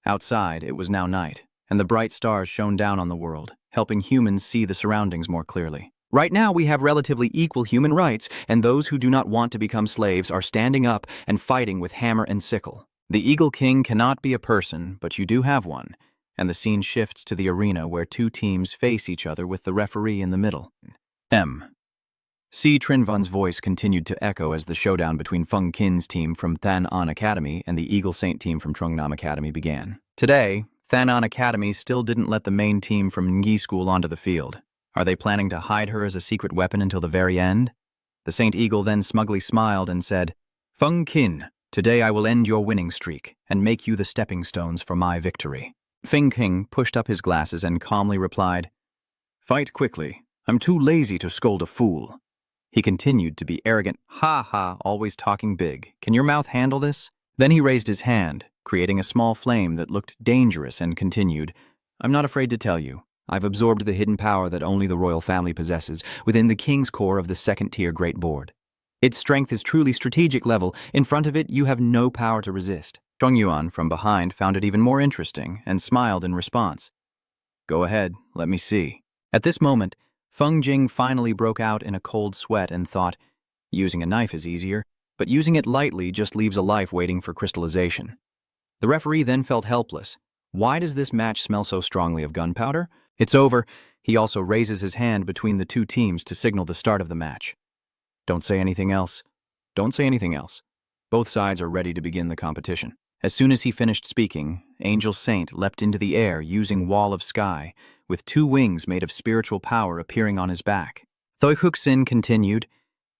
Speaker 3: Outside, it was now night, and the bright stars shone down on the world, helping humans see the surroundings more clearly. Right now, we have relatively equal human rights, and those who do not want to become slaves are standing up and fighting with hammer and sickle. The Eagle King cannot be a person, but you do have one, and the scene shifts to the arena where two teams face each other with the referee in the middle. Si Trinvan's voice continued to echo as the showdown between Feng Qin's team from Than An Academy and the Eagle Saint team from Trungnam Academy began. Today, Than An Academy still didn't let the main team from Ngi School onto the field. Are they planning to hide her as a secret weapon until the very end? The Saint Eagle then smugly smiled and said, "Feng Qin, today I will end your winning streak and make you the stepping stones for my victory." Feng Qin pushed up his glasses and calmly replied, "Fight quickly. I'm too lazy to scold a fool." He continued to be arrogant. "Ha ha, always talking big. Can your mouth handle this?" Then he raised his hand, creating a small flame that looked dangerous, and continued, "I'm not afraid to tell you. I've absorbed the hidden power that only the royal family possesses within the king's core of the second-tier Great Board. Its strength is truly strategic level. In front of it, you have no power to resist." Zhong Yuan, from behind, found it even more interesting and smiled in response. "Go ahead, let me see." At this moment, Feng Jing finally broke out in a cold sweat and thought, using a knife is easier, but using it lightly just leaves a life waiting for crystallization. The referee then felt helpless. Why does this match smell so strongly of gunpowder? It's over. He also raises his hand between the two teams to signal the start of the match. Don't say anything else. Don't say anything else. Both sides are ready to begin the competition. As soon as he finished speaking, Angel Saint leapt into the air using Wall of Sky, with two wings made of spiritual power appearing on his back. Thoihuk Sin continued,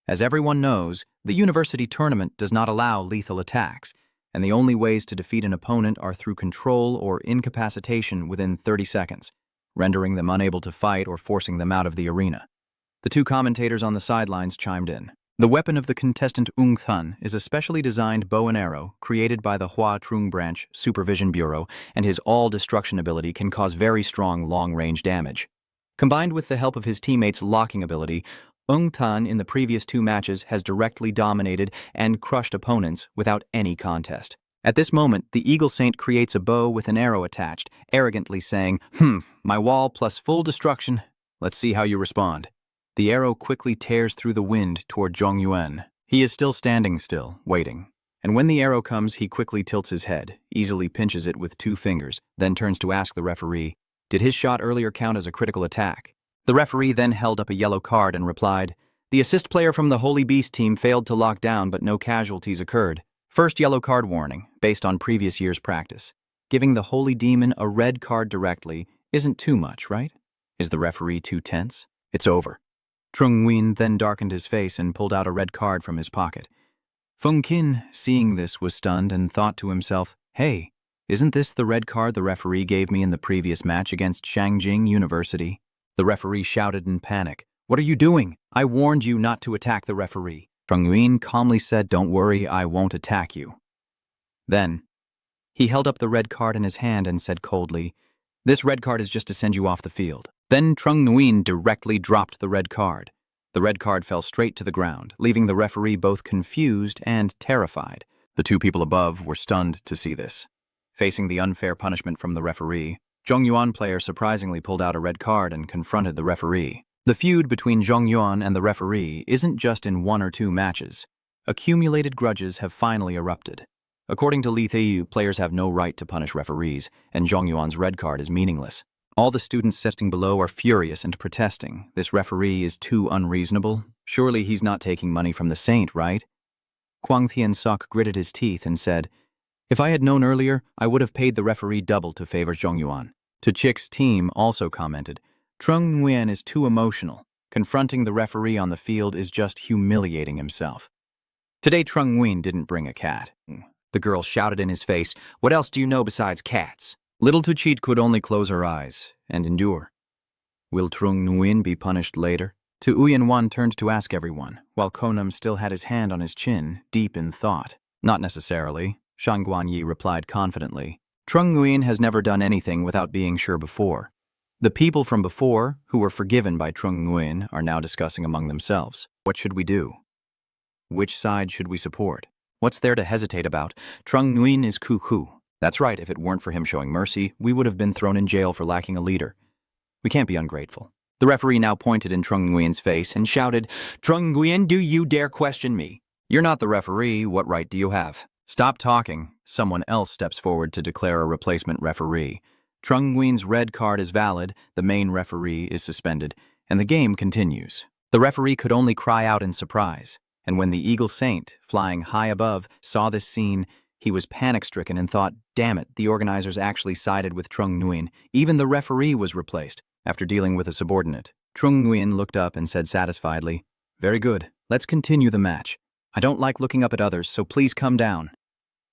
Speaker 3: "As everyone knows, the university tournament does not allow lethal attacks, and the only ways to defeat an opponent are through control or incapacitation within 30 seconds, rendering them unable to fight or forcing them out of the arena." The two commentators on the sidelines chimed in. The weapon of the contestant Ung Thun is a specially designed bow and arrow created by the Hua Trung Branch Supervision Bureau, and his all-destruction ability can cause very strong long-range damage. Combined with the help of his teammates' locking ability, Ung Thun in the previous two matches has directly dominated and crushed opponents without any contest. At this moment, the Eagle Saint creates a bow with an arrow attached, arrogantly saying, my wall plus full destruction. Let's see how you respond." The arrow quickly tears through the wind toward Zhong Yuan. He is still standing still, waiting. And when the arrow comes, he quickly tilts his head, easily pinches it with 2 fingers, then turns to ask the referee, did his shot earlier count as a critical attack? The referee then held up a yellow card and replied, the assist player from the Holy Beast team failed to lock down, but no casualties occurred. First yellow card warning, based on previous year's practice. Giving the Holy Demon a red card directly isn't too much, right? Is the referee too tense? It's over. Trung Nguyen then darkened his face and pulled out a red card from his pocket. Feng Qin, seeing this, was stunned and thought to himself, hey, isn't this the red card the referee gave me in the previous match against Shangjing University? The referee shouted in panic, what are you doing? I warned you not to attack the referee. Trung Nguyen calmly said, don't worry, I won't attack you. Then, he held up the red card in his hand and said coldly, this red card is just to send you off the field. Then Trung Nguyen directly dropped the red card. The red card fell straight to the ground, leaving the referee both confused and terrified. The 2 people above were stunned to see this. Facing the unfair punishment from the referee, Zhongyuan player surprisingly pulled out a red card and confronted the referee. The feud between Zhongyuan and the referee isn't just in 1 or 2 matches. Accumulated grudges have finally erupted. According to Li Thayu, players have no right to punish referees, and Zhongyuan's red card is meaningless. All the students sitting below are furious and protesting. This referee is too unreasonable. Surely he's not taking money from the saint, right? Kwang Thian Sok gritted his teeth and said, if I had known earlier, I would have paid the referee double to favor Zhongyuan. To Chick's team also commented, Trung Nguyen is too emotional. Confronting the referee on the field is just humiliating himself. Today Trung Nguyen didn't bring a cat.
Speaker 2: The girl shouted in his face, what else do you know besides cats?
Speaker 3: Little Tuchit could only close her eyes and endure. Will Trung Nguyen be punished later? To Uyan turned to ask everyone, while Konam still had his hand on his chin, deep in thought. Not necessarily, Shang Guanyi replied confidently. Trung Nguyen has never done anything without being sure before. The people from before, who were forgiven by Trung Nguyen, are now discussing among themselves. What should we do? Which side should we support?
Speaker 2: What's there to hesitate about? Trung Nguyen is cuckoo. That's right, if it weren't for him showing mercy, we would have been thrown in jail for lacking a leader. We can't be ungrateful. The referee now pointed in Trung Nguyen's face and shouted, Trung Nguyen, do you dare question me? You're not the referee, what right do you have?
Speaker 3: Stop talking. Someone else steps forward to declare a replacement referee. Trung Nguyen's red card is valid, the main referee is suspended, and the game continues. The referee could only cry out in surprise, and when the Eagle Saint, flying high above, saw this scene, he was panic-stricken and thought, damn it, the organizers actually sided with Trung Nguyen. Even the referee was replaced, after dealing with a subordinate. Trung Nguyen looked up and said satisfiedly, very good, let's continue the match. I don't like looking up at others, so please come down.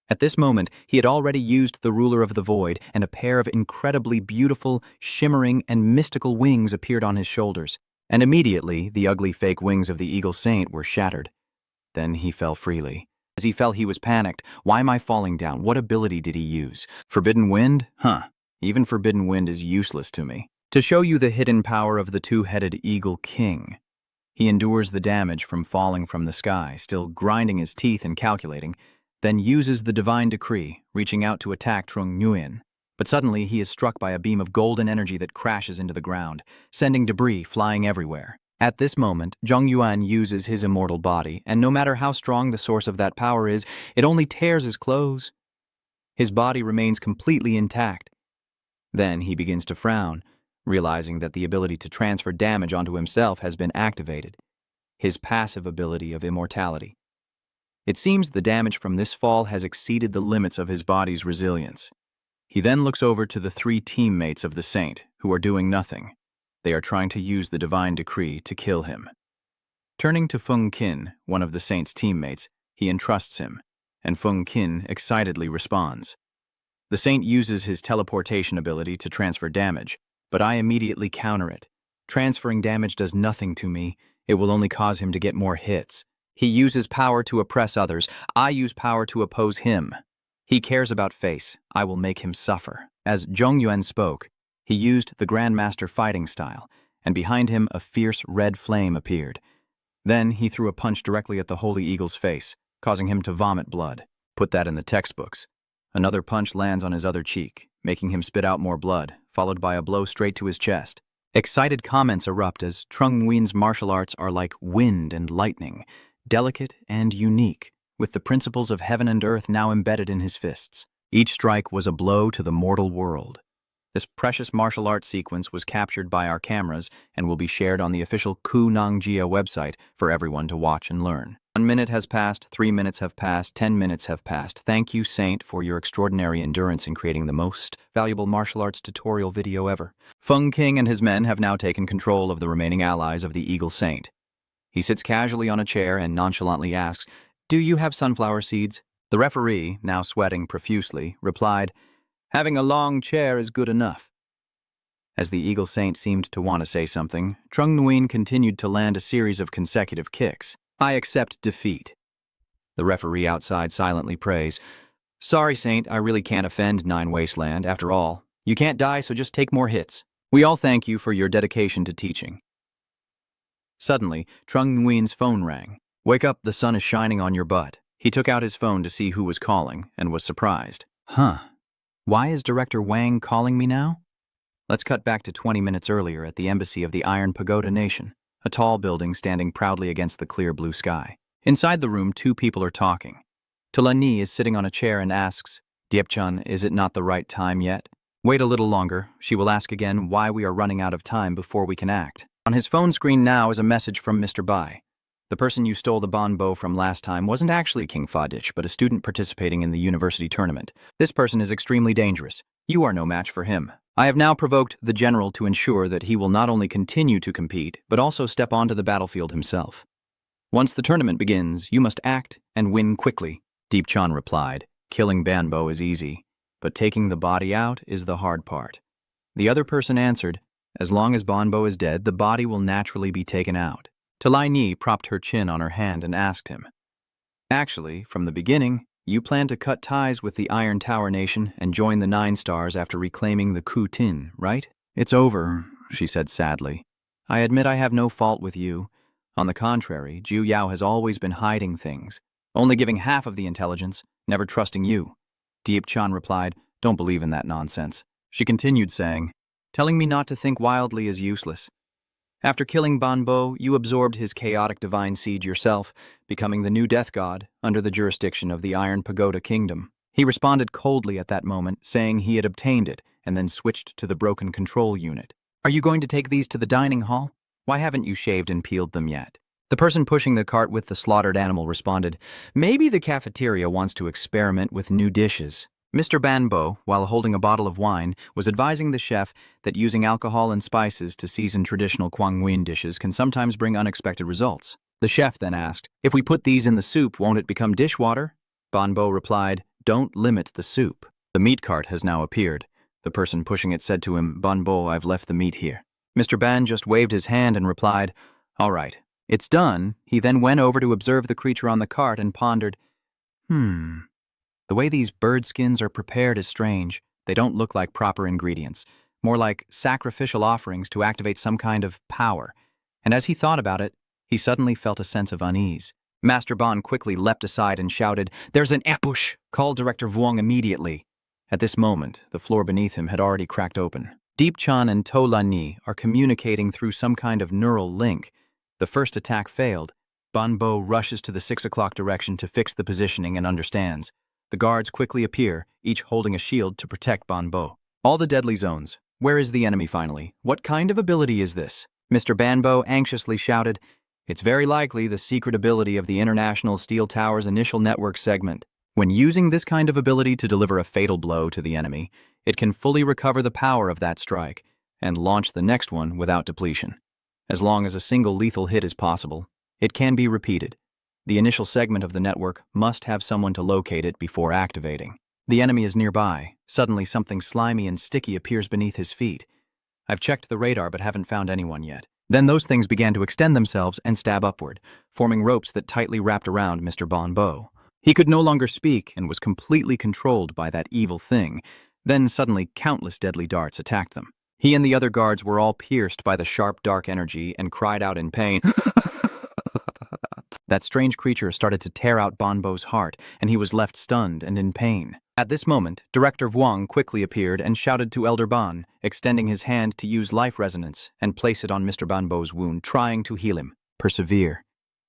Speaker 3: At this moment, he had already used the Ruler of the Void, and a pair of incredibly beautiful, shimmering, and mystical wings appeared on his shoulders. And immediately, the ugly fake wings of the Eagle Saint were shattered. Then he fell freely. As he fell, he was panicked. Why am I falling down? What ability did he use? Forbidden Wind? Huh. Even Forbidden Wind is useless to me. To show you the hidden power of the 2-headed Eagle King. He endures the damage from falling from the sky, still grinding his teeth and calculating, then uses the Divine Decree, reaching out to attack Trung Nguyen. But suddenly he is struck by a beam of golden energy that crashes into the ground, sending debris flying everywhere. At this moment, Zhongyuan uses his immortal body, and no matter how strong the source of that power is, it only tears his clothes. His body remains completely intact. Then he begins to frown, realizing that the ability to transfer damage onto himself has been activated, his passive ability of immortality. It seems the damage from this fall has exceeded the limits of his body's resilience. He then looks over to the 3 teammates of the Saint, who are doing nothing. They are trying to use the Divine Decree to kill him. Turning to Feng Qin, one of the Saint's teammates, he entrusts him, and Feng Qin excitedly responds. The Saint uses his teleportation ability to transfer damage, but I immediately counter it. Transferring damage does nothing to me. It will only cause him to get more hits. He uses power to oppress others. I use power to oppose him. He cares about face. I will make him suffer. As Zhongyuan spoke, he used the Grandmaster fighting style, and behind him a fierce red flame appeared. Then he threw a punch directly at the Holy Eagle's face, causing him to vomit blood. Put that in the textbooks. Another punch lands on his other cheek, making him spit out more blood, followed by a blow straight to his chest. Excited comments erupt as Trung Nguyen's martial arts are like wind and lightning, delicate and unique, with the principles of heaven and earth now embedded in his fists. Each strike was a blow to the mortal world. This precious martial arts sequence was captured by our cameras and will be shared on the official Ku Nangjia website for everyone to watch and learn. 1 minute has passed, 3 minutes have passed, 10 minutes have passed. Thank you, Saint, for your extraordinary endurance in creating the most valuable martial arts tutorial video ever. Feng King and his men have now taken control of the remaining allies of the Eagle Saint. He sits casually on a chair and nonchalantly asks, "Do you have sunflower seeds?" The referee, now sweating profusely, replied, "Having a long chair is good enough." As the Eagle Saint seemed to want to say something, Trung Nguyen continued to land a series of consecutive kicks. "I accept defeat." The referee outside silently prays, "Sorry, Saint, I really can't offend Nine Wasteland. After all, you can't die, so just take more hits." "We all thank you for your dedication to teaching." Suddenly, Trung Nguyen's phone rang. "Wake up, the sun is shining on your butt." He took out his phone to see who was calling and was surprised. Why is Director Wang calling me now? Let's cut back to 20 minutes earlier at the embassy of the Iron Pagoda Nation, a tall building standing proudly against the clear blue sky. Inside the room, 2 people are talking. Tulani is sitting on a chair and asks, "Diepchun, is it not the right time yet?" "Wait a little longer. She will ask again why we are running out of time before we can act." On his phone screen now is a message from Mr. Bai. "The person you stole the bonbo from last time wasn't actually King Fadich, but a student participating in the university tournament. This person is extremely dangerous. You are no match for him. I have now provoked the general to ensure that he will not only continue to compete, but also step onto the battlefield himself. Once the tournament begins, you must act and win quickly." Deepchan replied, "Killing Banbo is easy, but taking the body out is the hard part." The other person answered, "As long as Banbo is dead, the body will naturally be taken out." Talai Ni propped her chin on her hand and asked him, "Actually, from the beginning, you plan to cut ties with the Iron Tower Nation and join the 9 Stars after reclaiming the Ku Tin, right?" "It's over," she said sadly. "I admit I have no fault with you. On the contrary, Ju Yao has always been hiding things, only giving half of the intelligence, never trusting you." Diep Chan replied, "Don't believe in that nonsense." She continued saying, "Telling me not to think wildly is useless. After killing Banbo, you absorbed his chaotic divine seed yourself, becoming the new death god under the jurisdiction of the Iron Pagoda Kingdom." He responded coldly at that moment, saying he had obtained it and then switched to the broken control unit. "Are you going to take these to the dining hall? Why haven't you shaved and peeled them yet?" The person pushing the cart with the slaughtered animal responded, "Maybe the cafeteria wants to experiment with new dishes." Mr. Banbo, while holding a bottle of wine, was advising the chef that using alcohol and spices to season traditional Kwangwin dishes can sometimes bring unexpected results. The chef then asked, "If we put these in the soup, won't it become dishwater?" Banbo replied, "Don't limit the soup." The meat cart has now appeared. The person pushing it said to him, "Banbo, I've left the meat here." Mr. Ban just waved his hand and replied, "All right, it's done." He then went over to observe the creature on the cart and pondered, The way these bird skins are prepared is strange. They don't look like proper ingredients, more like sacrificial offerings to activate some kind of power." And as he thought about it, he suddenly felt a sense of unease. Master Bon quickly leapt aside and shouted, "There's an ambush! Call Director Vuong immediately." At this moment, the floor beneath him had already cracked open. Deep Chan and To Lan Ni are communicating through some kind of neural link. The first attack failed. Ban Bo rushes to the 6 o'clock direction to fix the positioning and understands. The guards quickly appear, each holding a shield to protect Ban Bo. All the deadly zones. Where is the enemy finally? What kind of ability is this? Mr. Banbo anxiously shouted, "It's very likely the secret ability of the International Steel Tower's initial network segment. When using this kind of ability to deliver a fatal blow to the enemy, it can fully recover the power of that strike and launch the next one without depletion. As long as a single lethal hit is possible, it can be repeated. The initial segment of the network must have someone to locate it before activating." The enemy is nearby. Suddenly, something slimy and sticky appears beneath his feet. I've checked the radar but haven't found anyone yet. Then those things began to extend themselves and stab upward, forming ropes that tightly wrapped around Mr. Bon Bo. He could no longer speak and was completely controlled by that evil thing. Then suddenly, countless deadly darts attacked them. He and the other guards were all pierced by the sharp, dark energy and cried out in pain. That strange creature started to tear out Banbo's heart, and he was left stunned and in pain. At this moment, Director Vuong quickly appeared and shouted to Elder Ban, extending his hand to use life resonance and place it on Mr. Banbo's wound, trying to heal him. Persevere.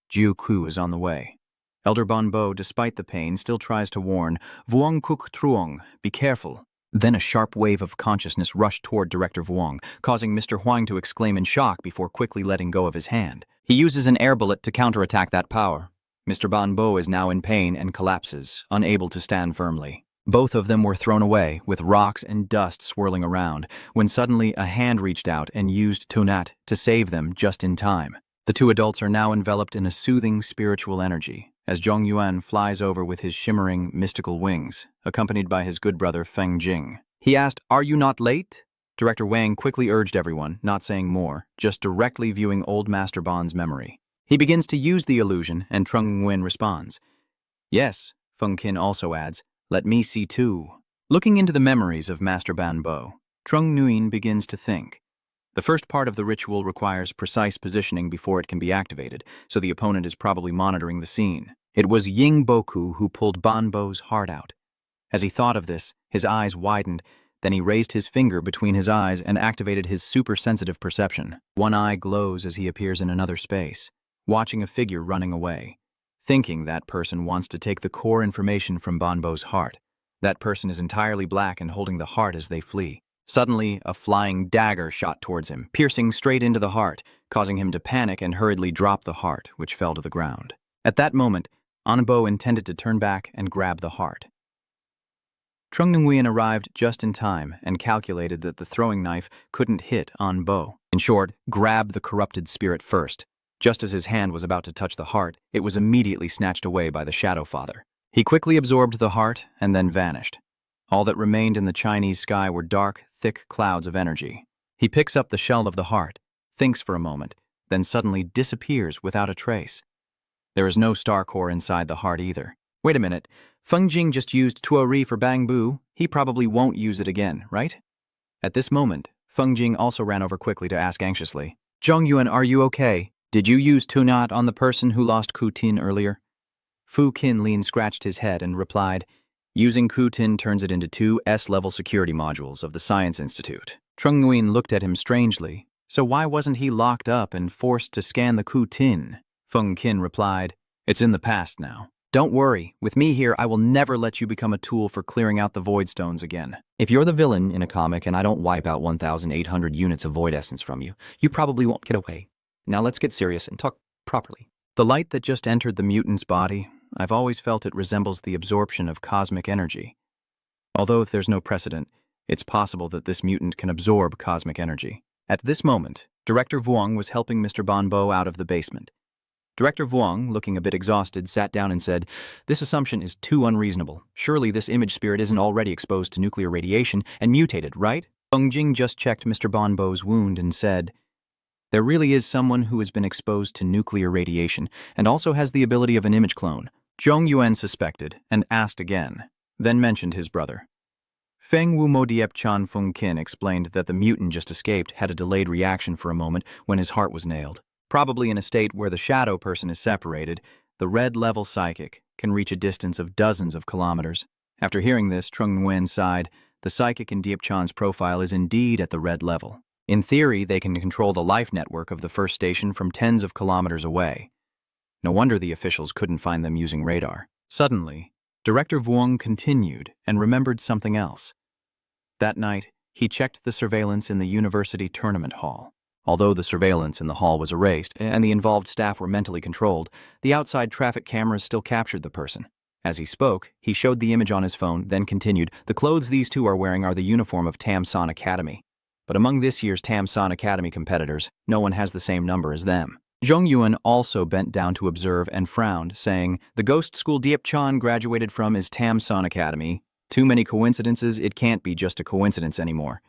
Speaker 3: Jiu Ku is on the way. Elder Banbo, despite the pain, still tries to warn, Vuong Kuk Truong, be careful. Then a sharp wave of consciousness rushed toward Director Vuong, causing Mr. Huang to exclaim in shock before quickly letting go of his hand.
Speaker 2: He uses an air bullet to counterattack that power. Mr. Banbo is now in pain and collapses, unable to stand firmly.
Speaker 3: Both of them were thrown away, with rocks and dust swirling around, when suddenly a hand reached out and used Tunat to save them just in time. The two adults are now enveloped in a soothing spiritual energy, as Zhong Yuan flies over with his shimmering, mystical wings, accompanied by his good brother Feng Jing. He asked, "Are you not late?" Director Wang quickly urged everyone, not saying more, just directly viewing old Master Bon's memory. He begins to use the illusion, and Trung Nguyen responds. "Yes," Feng Qin also adds, "let me see too." Looking into the memories of Master Banbo, Trung Nguyen begins to think. The first part of the ritual requires precise positioning before it can be activated, so the opponent is probably monitoring the scene. It was Ying Boku who pulled Banbo's heart out. As he thought of this, his eyes widened, then he raised his finger between his eyes and activated his super-sensitive perception. One eye glows as he appears in another space, watching a figure running away. Thinking that person wants to take the core information from Banbo's heart. That person is entirely black and holding the heart as they flee. Suddenly, a flying dagger shot towards him, piercing straight into the heart, causing him to panic and hurriedly drop the heart, which fell to the ground. At that moment, Anbo intended to turn back and grab the heart. Trung Nguyen arrived just in time and calculated that the throwing knife couldn't hit Anbo. In short, grab the corrupted spirit first. Just as his hand was about to touch the heart, it was immediately snatched away by the Shadow Father. He quickly absorbed the heart and then vanished. All that remained in the Chinese sky were dark, thick clouds of energy. He picks up the shell of the heart, thinks for a moment, then suddenly disappears without a trace. There is no star core inside the heart either. Wait a minute, Feng Jing just used Tuori for Bang Bu. He probably won't use it again, right? At this moment, Feng Jing also ran over quickly to ask anxiously, "Zhong Yuan, are you okay? Did you use Tunat on the person who lost Ku Tin earlier?" Fu Qinlin scratched his head and replied, "Using Ku Tin turns it into 2 S-level security modules of the Science Institute." Trung Nguyen looked at him strangely. So why wasn't he locked up and forced to scan the Ku Tin? Feng Qin replied, "It's in the past now. Don't worry, with me here I will never let you become a tool for clearing out the Void Stones again."
Speaker 2: If you're the villain in a comic and I don't wipe out 1,800 units of Void Essence from you, you probably won't get away. Now let's get serious and talk properly.
Speaker 3: The light that just entered the mutant's body, I've always felt it resembles the absorption of cosmic energy. Although there's no precedent, it's possible that this mutant can absorb cosmic energy. At this moment, Director Vuong was helping Mr. Banbo out of the basement. Director Vuong, looking a bit exhausted, sat down and said, "This assumption is too unreasonable. Surely this image spirit isn't already exposed to nuclear radiation and mutated, right?" Feng Jing just checked Mr. Banbo's wound and said, "There really is someone who has been exposed to nuclear radiation and also has the ability of an image clone." Zhong Yuan suspected and asked again, then mentioned his brother. Feng Wu Modiep Chan Feng Qin explained that the mutant just escaped had a delayed reaction for a moment when his heart was nailed. Probably in a state where the shadow person is separated, the red-level psychic can reach a distance of dozens of kilometers. After hearing this, Trung Nguyen sighed. The psychic in Diep Chan's profile is indeed at the red level. In theory, they can control the life network of the first station from tens of kilometers away. No wonder the officials couldn't find them using radar. Suddenly, Director Vuong continued and remembered something else. That night, he checked the surveillance in the university tournament hall. Although the surveillance in the hall was erased and the involved staff were mentally controlled, the outside traffic cameras still captured the person. As he spoke, he showed the image on his phone, then continued, "The clothes these two are wearing are the uniform of Tam San Academy. But among this year's Tam San Academy competitors, no one has the same number as them." Zhong Yuan also bent down to observe and frowned, saying, "The ghost school Diep Chan graduated from is Tam San Academy. Too many coincidences, it can't be just a coincidence anymore."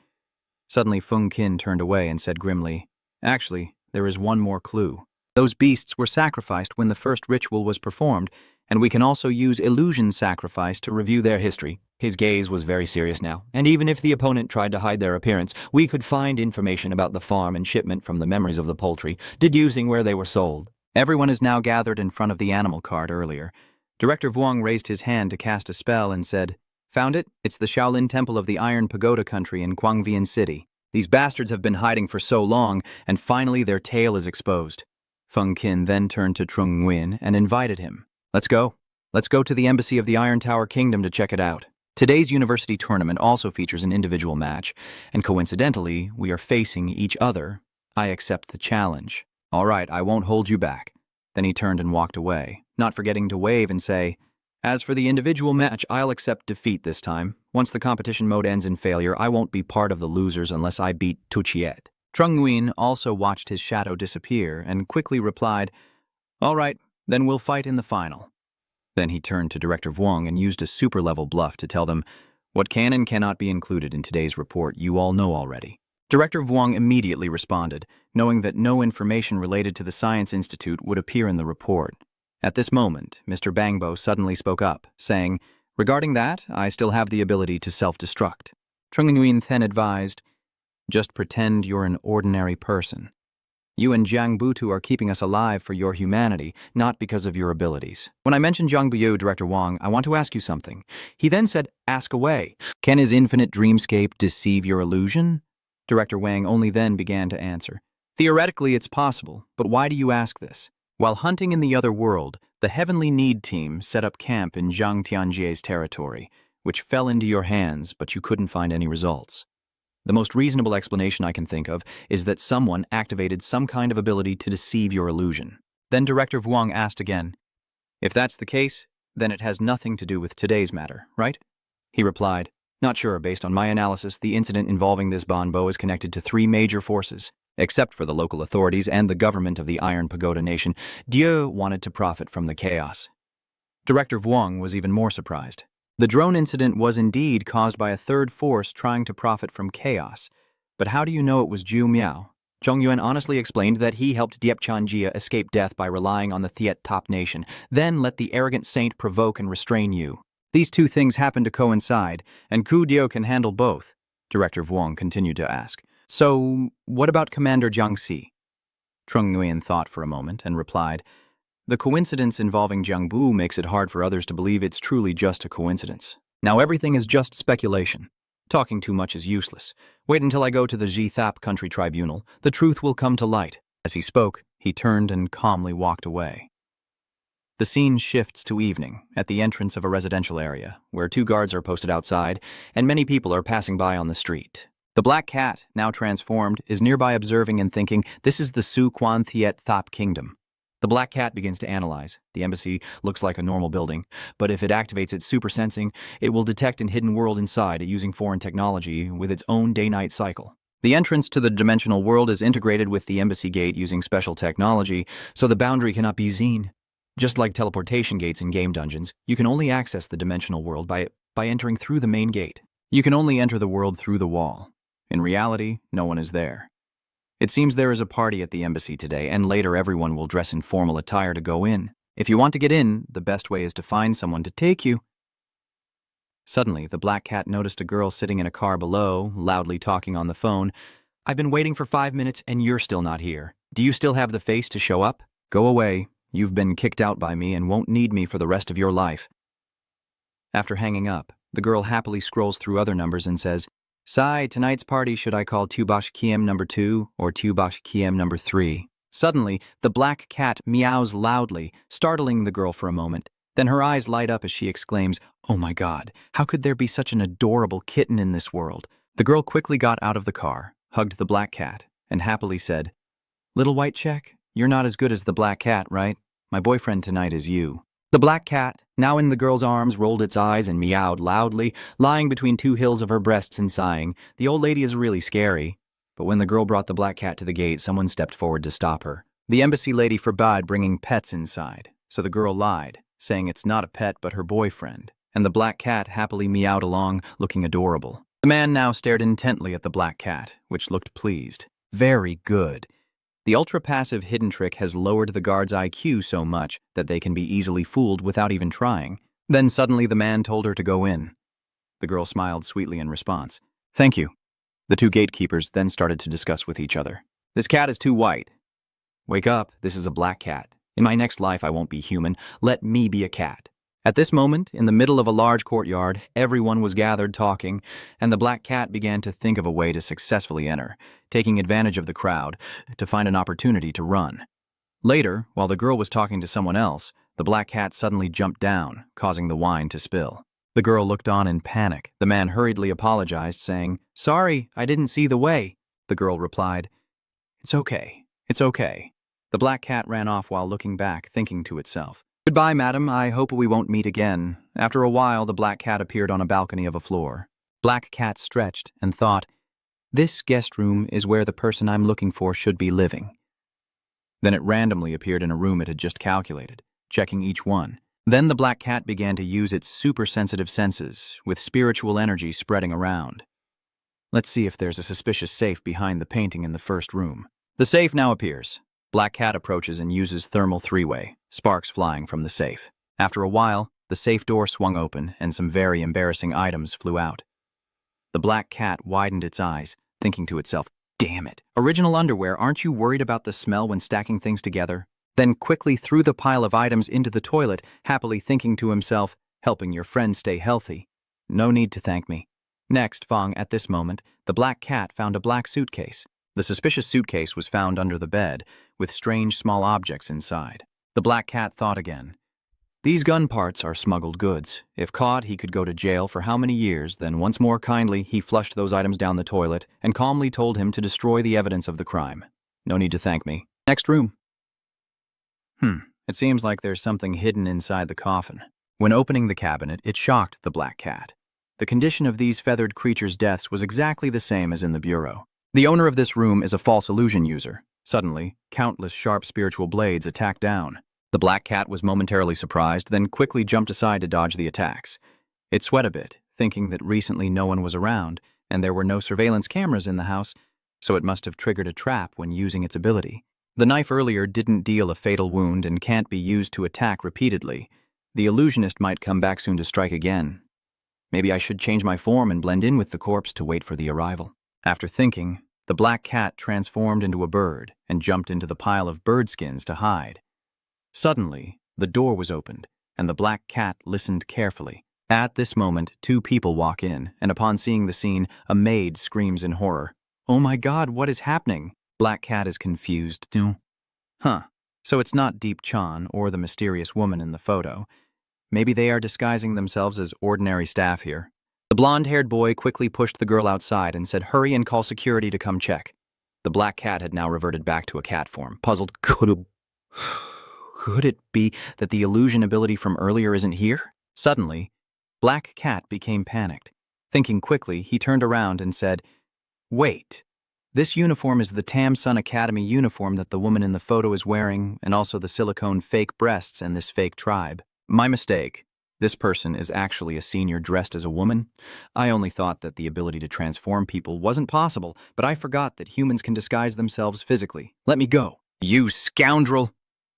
Speaker 3: Suddenly Feng Qin turned away and said grimly, "Actually, there is one more clue. Those beasts were sacrificed when the first ritual was performed, and we can also use illusion sacrifice to review their history."
Speaker 2: His gaze was very serious now, and even if the opponent tried to hide their appearance, we could find information about the farm and shipment from the memories of the poultry, deducing where they were sold.
Speaker 3: Everyone is now gathered in front of the animal cart earlier. Director Vuong raised his hand to cast a spell and said, "Found it? It's the Shaolin Temple of the Iron Pagoda country in Guangvian City. These bastards have been hiding for so long, and finally their tail is exposed." Feng Qin then turned to Trung Nguyen and invited him. Let's go. Let's go to the embassy of the Iron Tower Kingdom to check it out. Today's university tournament also features an individual match, and coincidentally, we are facing each other. I accept the challenge. All right, I won't hold you back. Then he turned and walked away, not forgetting to wave and say, "As for the individual match, I'll accept defeat this time. Once the competition mode ends in failure, I won't be part of the losers unless I beat Tuchiet." Trung Nguyen also watched his shadow disappear and quickly replied, "All right, then we'll fight in the final." Then he turned to Director Vuong and used a super-level bluff to tell them, "What can and cannot be included in today's report you all know already." Director Vuong immediately responded, knowing that no information related to the Science Institute would appear in the report. At this moment, Mr. Bangbo suddenly spoke up, saying, "Regarding that, I still have the ability to self-destruct." Trung Nguyen then advised, "Just pretend you're an ordinary person. You and Jiang Butu are keeping us alive for your humanity, not because of your abilities. When I mentioned Jiang Buyu, Director Wang, I want to ask you something." He then said, "Ask away. Can his infinite dreamscape deceive your illusion?" Director Wang only then began to answer. "Theoretically, it's possible, but why do you ask this? While hunting in the other world, the Heavenly Need team set up camp in Zhang Tianjie's territory, which fell into your hands, but you couldn't find any results. The most reasonable explanation I can think of is that someone activated some kind of ability to deceive your illusion." Then Director Vuong asked again, "If that's the case, then it has nothing to do with today's matter, right?" He replied, "Not sure. Based on my analysis, the incident involving this Bonbo is connected to three major forces. Except for the local authorities and the government of the Iron Pagoda Nation, Dieu wanted to profit from the chaos." Director Vuong was even more surprised. The drone incident was indeed caused by a third force trying to profit from chaos. But how do you know it was Zhu Miao? Zhongyuan honestly explained that he helped Diepchanjia escape death by relying on the Thiet Top Nation, then let the arrogant saint provoke and restrain you. These two things happen to coincide, and Ku Dio can handle both, Director Vuong continued to ask. So, what about Commander Jiangxi? Trung Nguyen thought for a moment and replied, "The coincidence involving Jiang Bu makes it hard for others to believe it's truly just a coincidence. Now everything is just speculation. Talking too much is useless. Wait until I go to the Zhithap Country Tribunal. The truth will come to light." As he spoke, he turned and calmly walked away. The scene shifts to evening, at the entrance of a residential area, where 2 guards are posted outside, and many people are passing by on the street. The black cat, now transformed, is nearby observing and thinking, "This is the Su Quan Thiet Thop Kingdom." The black cat begins to analyze. The embassy looks like a normal building, but if it activates its super sensing, it will detect an hidden world inside using foreign technology with its own day-night cycle. The entrance to the dimensional world is integrated with the embassy gate using special technology, so the boundary cannot be seen. Just like teleportation gates in game dungeons, you can only access the dimensional world by entering through the main gate. You can only enter the world through the wall. In reality, no one is there. It seems there is a party at the embassy today, and later everyone will dress in formal attire to go in. If you want to get in, the best way is to find someone to take you. Suddenly, the black cat noticed a girl sitting in a car below, loudly talking on the phone. "I've been waiting for 5 minutes and you're still not here. Do you still have the face to show up? Go away. You've been kicked out by me and won't need me for the rest of your life." After hanging up, the girl happily scrolls through other numbers and says, "Sai, tonight's party, should I call Tubash Kiem number 2 or Tubash Kiem number 3? Suddenly, the black cat meows loudly, startling the girl for a moment. Then her eyes light up as she exclaims, "Oh my God, how could there be such an adorable kitten in this world?" The girl quickly got out of the car, hugged the black cat, and happily said, "Little white check, you're not as good as the black cat, right? My boyfriend tonight is you." The black cat, now in the girl's arms, rolled its eyes and meowed loudly, lying between 2 hills of her breasts and sighing. The old lady is really scary. But when the girl brought the black cat to the gate, someone stepped forward to stop her. The embassy lady forbade bringing pets inside, so the girl lied, saying it's not a pet but her boyfriend, and the black cat happily meowed along, looking adorable. The man now stared intently at the black cat, which looked pleased. Very good. The ultra-passive hidden trick has lowered the guard's IQ so much that they can be easily fooled without even trying. Then suddenly the man told her to go in. The girl smiled sweetly in response. "Thank you." The 2 gatekeepers then started to discuss with each other. "This cat is too white." "Wake up, this is a black cat.
Speaker 1: In my next life, I won't be human. Let me be a cat.
Speaker 2: At this moment, in the middle of a large courtyard, everyone was gathered talking, and the black cat began to think of a way to successfully enter, taking advantage of the crowd to find an opportunity to run. Later, while the girl was talking to someone else, the black cat suddenly jumped down, causing the wine to spill. The girl looked on in panic. The man hurriedly apologized, saying, "Sorry, I didn't see the way." The girl replied, "It's okay. It's okay." The black cat ran off while looking back, thinking to itself, "Goodbye, madam. I hope we won't meet again." After a while, the black cat appeared on a balcony of a floor. Black cat stretched and thought, "This guest room is where the person I'm looking for should be living." Then it randomly appeared in a room it had just calculated, checking each one. Then the black cat began to use its super-sensitive senses, with spiritual energy spreading around. Let's see if there's a suspicious safe behind the painting in the first room. The safe now appears. Black cat approaches and uses thermal three-way, sparks flying from the safe. After a while, the safe door swung open and some very embarrassing items flew out. The black cat widened its eyes, thinking to itself, "Damn it. Original underwear, aren't you worried about the smell when stacking things together?" Then quickly threw the pile of items into the toilet, happily thinking to himself, "Helping your friend stay healthy. No need to thank me." Next, at this moment, the black cat found a black suitcase. The suspicious suitcase was found under the bed, with strange small objects inside. The black cat thought again. These gun parts are smuggled goods. If caught, he could go to jail for how many years? Then once more kindly, he flushed those items down the toilet and calmly told him to destroy the evidence of the crime. No need to thank me. Next room. It seems like there's something hidden inside the coffin. When opening the cabinet, it shocked the black cat. The condition of these feathered creatures' deaths was exactly the same as in the bureau. The owner of this room is a false illusion user. Suddenly, countless sharp spiritual blades attacked down. The black cat was momentarily surprised, then quickly jumped aside to dodge the attacks. It sweat a bit, thinking that recently no one was around, and there were no surveillance cameras in the house, so it must have triggered a trap when using its ability. The knife earlier didn't deal a fatal wound and can't be used to attack repeatedly. The illusionist might come back soon to strike again. Maybe I should change my form and blend in with the corpse to wait for the arrival. After thinking, the black cat transformed into a bird and jumped into the pile of bird skins to hide. Suddenly, the door was opened, and the black cat listened carefully. At this moment, two people walk in, and upon seeing the scene, a maid screams in horror. "Oh my God, what is happening?" Black cat is confused. So it's not Deep Chan or the mysterious woman in the photo. Maybe they are disguising themselves as ordinary staff here. The blonde-haired boy quickly pushed the girl outside and said, "Hurry and call security to come check." The black cat had now reverted back to a cat form. Puzzled, could it be that the illusion ability from earlier isn't here? Suddenly, Black Cat became panicked. Thinking quickly, he turned around and said, "Wait, this uniform is the Tam Sun Academy uniform that the woman in the photo is wearing, and also the silicone fake breasts and this fake tribe. My mistake. This person is actually a senior dressed as a woman. I only thought that the ability to transform people wasn't possible, but I forgot that humans can disguise themselves physically. Let me go." "You scoundrel!"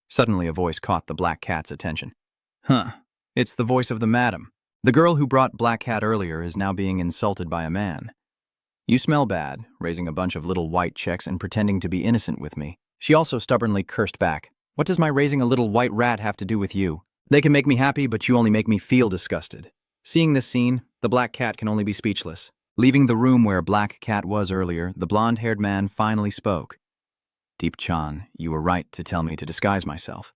Speaker 2: Suddenly a voice caught the Black Cat's attention. It's the voice of the madam. The girl who brought Black Cat earlier is now being insulted by a man. "You smell bad," raising a bunch of little white checks and pretending to be innocent with me. She also stubbornly cursed back. "What does my raising a little white rat have to do with you? They can make me happy, but you only make me feel disgusted." Seeing this scene, the Black Cat can only be speechless. Leaving the room where Black Cat was earlier, the blonde-haired man finally spoke. "Deep Chan, you were right to tell me to disguise myself.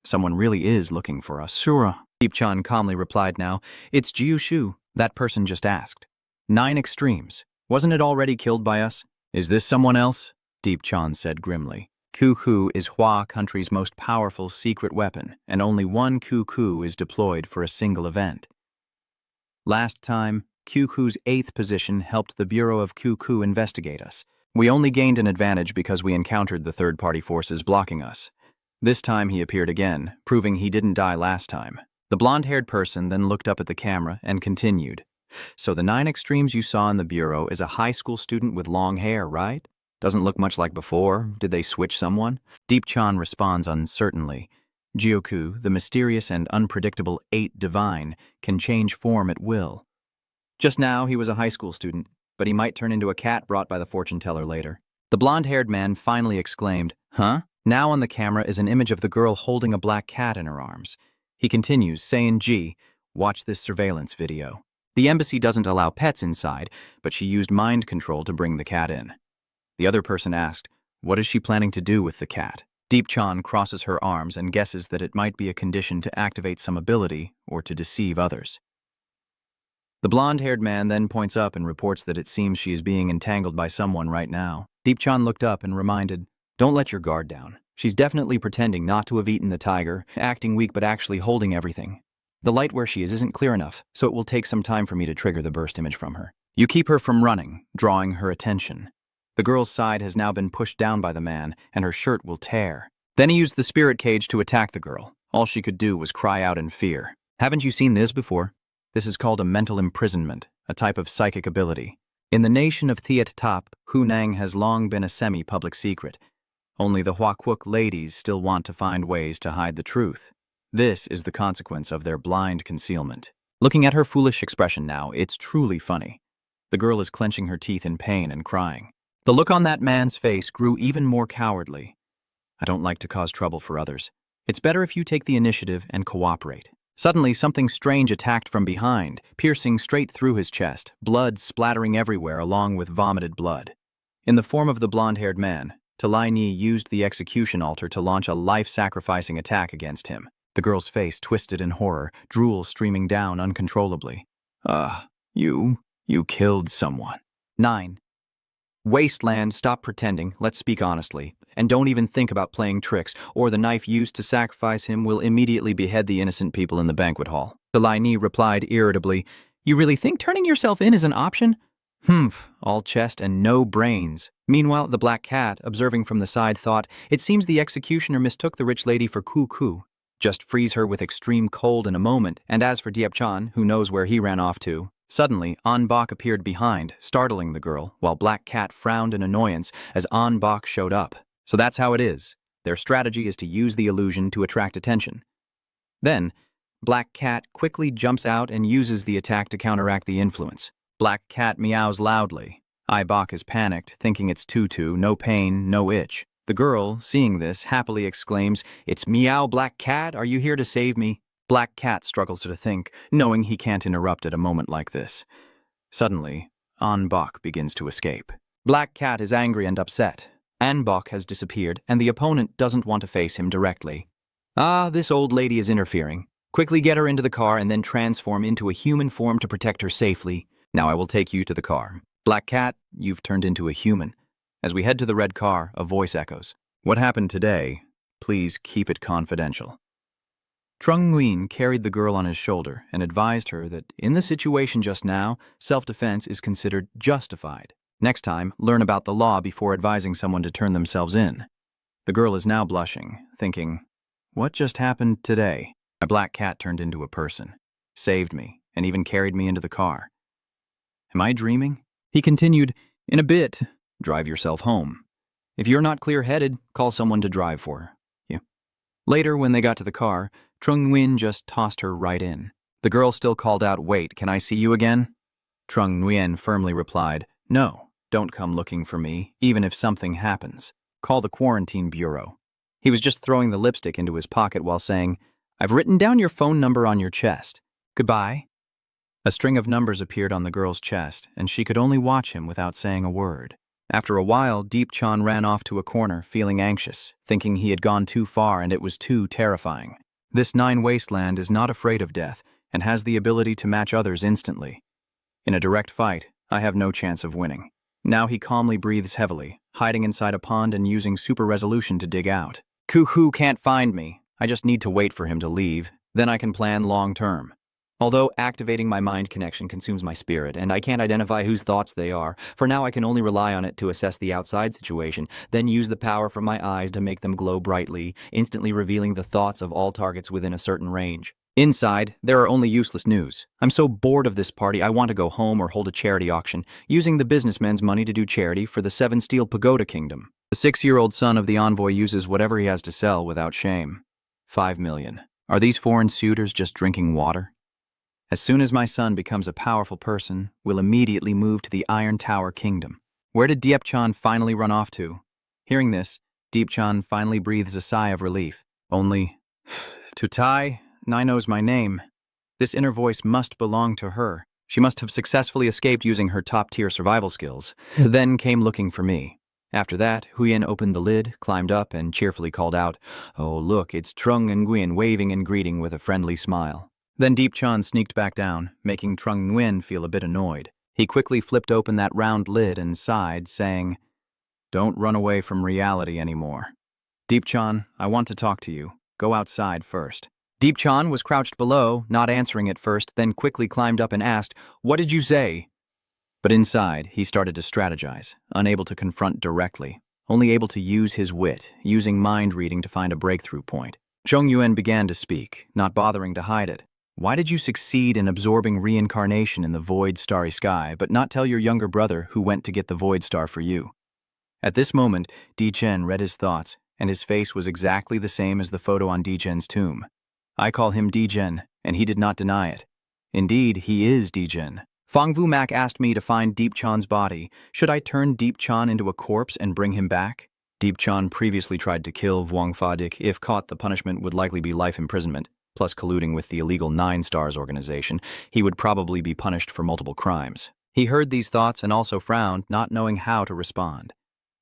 Speaker 2: Someone really is looking for us." "Sure." Deep Chan calmly replied now. "It's Jiu Shu." That person just asked. 9 extremes. Wasn't it already killed by us? "Is this someone else?" Deep Chan said grimly. Cuckoo is Hua country's most powerful secret weapon, and only one cuckoo is deployed for a single event. Last time, Cuckoo's 8th position helped the Bureau of Cuckoo investigate us. We only gained an advantage because we encountered the third-party forces blocking us. This time he appeared again, proving he didn't die last time. The blonde-haired person then looked up at the camera and continued. "So the 9 extremes you saw in the Bureau is a high school student with long hair, right? Doesn't look much like before. Did they switch someone?" Deep Chan responds uncertainly. Jioku, the mysterious and unpredictable 8 divine, can change form at will. Just now he was a high school student, but he might turn into a cat brought by the fortune teller later. The blonde-haired man finally exclaimed, "Huh?
Speaker 3: Now on the camera is an image of the girl holding a black cat in her arms. He continues, saying, "Gee, watch this surveillance video." The embassy doesn't allow pets inside, but she used mind control to bring the cat in. The other person asked, "What is she planning to do with the cat?" Deepchan crosses her arms and guesses that it might be a condition to activate some ability or to deceive others. The blonde-haired man then points up and reports that it seems she is being entangled by someone right now. Deepchan looked up and reminded,
Speaker 1: Don't let your guard down. She's definitely pretending not to have eaten the tiger, acting weak but actually holding everything. The light where she is isn't clear enough, so it will take some time for me to trigger the burst image from her.
Speaker 3: "You keep her from running, drawing her attention." The girl's side has now been pushed down by the man, and her shirt will tear. Then he used the spirit cage to attack the girl. All she could do was cry out in fear. Haven't you seen this before? This is called a mental imprisonment, a type of psychic ability. In the nation of Thiet Top, Hunang has long been a semi-public secret. Only the Huaquoc ladies still want to find ways to hide the truth. This is the consequence of their blind concealment. Looking at her foolish expression now, it's truly funny. The girl is clenching her teeth in pain and crying. The look on that man's face grew even more cowardly. "I don't like to cause trouble for others. It's better if you take the initiative and cooperate." Suddenly, something strange attacked from behind, piercing straight through his chest, blood splattering everywhere along with vomited blood. In the form of the blonde-haired man, Talai Ni used the execution altar to launch a life-sacrificing attack against him. The girl's face twisted in horror, drool streaming down uncontrollably. You killed someone." 9.
Speaker 1: Wasteland, stop pretending, let's speak honestly. And don't even think about playing tricks, or the knife used to sacrifice him will immediately behead the innocent people in the banquet hall.
Speaker 3: Talai Ni replied irritably, "You really think turning yourself in is an option?"
Speaker 1: Humph, all chest and no brains. Meanwhile, the black cat, observing from the side, thought, it seems the executioner mistook the rich lady for Ku. Just freeze her with extreme cold in a moment, and as for Diepchan, who knows where he ran off to.
Speaker 3: Suddenly, An Bok appeared behind, startling the girl, while Black Cat frowned in annoyance as An Bok showed up. So that's how it is. Their strategy is to use the illusion to attract attention. Then, Black Cat quickly jumps out and uses the attack to counteract the influence. Black Cat meows loudly. Bok is panicked, thinking it's Tutu, no pain, no itch. The girl, seeing this, happily exclaims, "It's meow, Black Cat, are you here to save me?" Black Cat struggles to think, knowing he can't interrupt at a moment like this. Suddenly, An Bok begins to escape. Black Cat is angry and upset.
Speaker 1: An Bok has disappeared, and the opponent doesn't want to face him directly. Ah, this old lady is interfering. Quickly get her into the car and then transform into a human form to protect her safely.
Speaker 3: Now I will take you to the car. Black Cat, you've turned into a human. As we head to the red car, a voice echoes. What happened today? Please keep it confidential. Trung Nguyen carried the girl on his shoulder and advised her that in the situation just now, self-defense is considered justified. Next time, learn about the law before advising someone to turn themselves in. The girl is now blushing, thinking, what just happened today? My black cat turned into a person, saved me, and even carried me into the car. Am I dreaming? He continued, in a bit.
Speaker 1: Drive yourself home. If you're not clear-headed, call someone to drive for you. Later, when they got to the car, Trung Nguyen just tossed her right in.
Speaker 3: The girl still called out, wait, can I see you again? Trung Nguyen firmly replied, no, don't come looking for me, even if something happens. Call the quarantine bureau. He was just throwing the lipstick into his pocket while saying, I've written down your phone number on your chest. Goodbye. A string of numbers appeared on the girl's chest, and she could only watch him without saying a word. After a while, Deepchan ran off to a corner, feeling anxious, thinking he had gone too far and it was too terrifying. This Nine Wasteland is not afraid of death and has the ability to match others instantly. In a direct fight, I have no chance of winning. Now he calmly breathes heavily, hiding inside a pond and using super resolution to dig out. Cuckoo can't find me. I just need to wait for him to leave. Then I can plan long term. Although activating my mind connection consumes my spirit, and I can't identify whose thoughts they are, for now I can only rely on it to assess the outside situation, then use the power from my eyes to make them glow brightly, instantly revealing the thoughts of all targets within a certain range. Inside, there are only useless news. I'm so bored of this party, I want to go home or hold a charity auction, using the businessmen's money to do charity for the 7 Steel Pagoda Kingdom. The 6-year-old son of the envoy uses whatever he has to sell without shame. 5 million. Are these foreign suitors just drinking water? As soon as my son becomes a powerful person, we'll immediately move to the Iron Tower Kingdom. Where did Diepchan finally run off to? Hearing this, Deepchan finally breathes a sigh of relief. Only, to Tai, Nai knows my name. This inner voice must belong to her. She must have successfully escaped using her top-tier survival skills, then came looking for me. After that, Huyen opened the lid, climbed up, and cheerfully called out, "Oh, look, it's Trung Nguyen waving and greeting with a friendly smile." Then Deepchan sneaked back down, making Trung Nguyen feel a bit annoyed. He quickly flipped open that round lid and sighed, saying, "Don't run away from reality anymore. Deepchan, I want to talk to you. Go outside first." Deepchan was crouched below, not answering at first, then quickly climbed up and asked, "What did you say?" But inside, he started to strategize, unable to confront directly, only able to use his wit, using mind reading to find a breakthrough point. Zhong Yuan began to speak, not bothering to hide it. "Why did you succeed in absorbing reincarnation in the void starry sky, but not tell your younger brother who went to get the void star for you?" At this moment, Di Chen read his thoughts, and his face was exactly the same as the photo on Di Chen's tomb. I call him Di Chen, and he did not deny it. Indeed, he is Di Chen. Fang Vumak asked me to find Deepchan's body. Should I turn Deepchan into a corpse and bring him back? Deepchan previously tried to kill Vuong Fadik. If caught, the punishment would likely be life imprisonment, plus colluding with the illegal Nine Stars organization. He would probably be punished for multiple crimes. He heard these thoughts and also frowned, not knowing how to respond.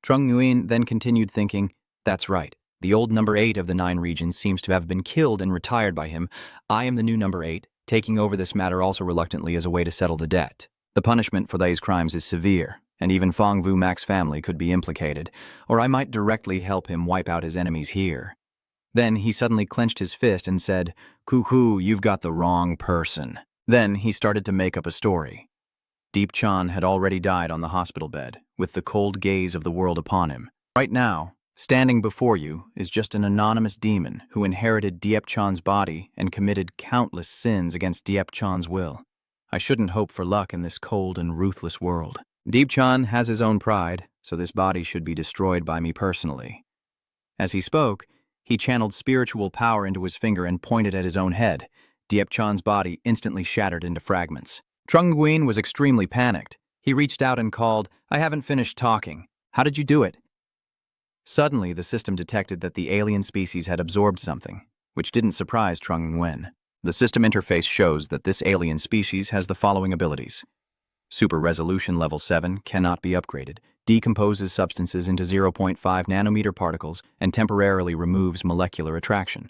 Speaker 3: Trung Nguyen then continued thinking, "That's right. The old number 8 of the 9 regions seems to have been killed and retired by him. I am the new number 8, taking over this matter also reluctantly as a way to settle the debt. The punishment for these crimes is severe, and even Fang Vumak's family could be implicated, or I might directly help him wipe out his enemies here." Then he suddenly clenched his fist and said, "Cuckoo, you've got the wrong person." Then he started to make up a story. Deepchan had already died on the hospital bed, with the cold gaze of the world upon him. Right now, standing before you is just an anonymous demon who inherited Deepchan's body and committed countless sins against Deepchan's will. I shouldn't hope for luck in this cold and ruthless world. Deepchan has his own pride, so this body should be destroyed by me personally. As he spoke, he channeled spiritual power into his finger and pointed at his own head. Deepchan's body instantly shattered into fragments. Trung Nguyen was extremely panicked. He reached out and called, "I haven't finished talking. How did you do it?" Suddenly, the system detected that the alien species had absorbed something, which didn't surprise Trung Nguyen. The system interface shows that this alien species has the following abilities. Super Resolution Level 7 cannot be upgraded, decomposes substances into 0.5 nanometer particles, and temporarily removes molecular attraction.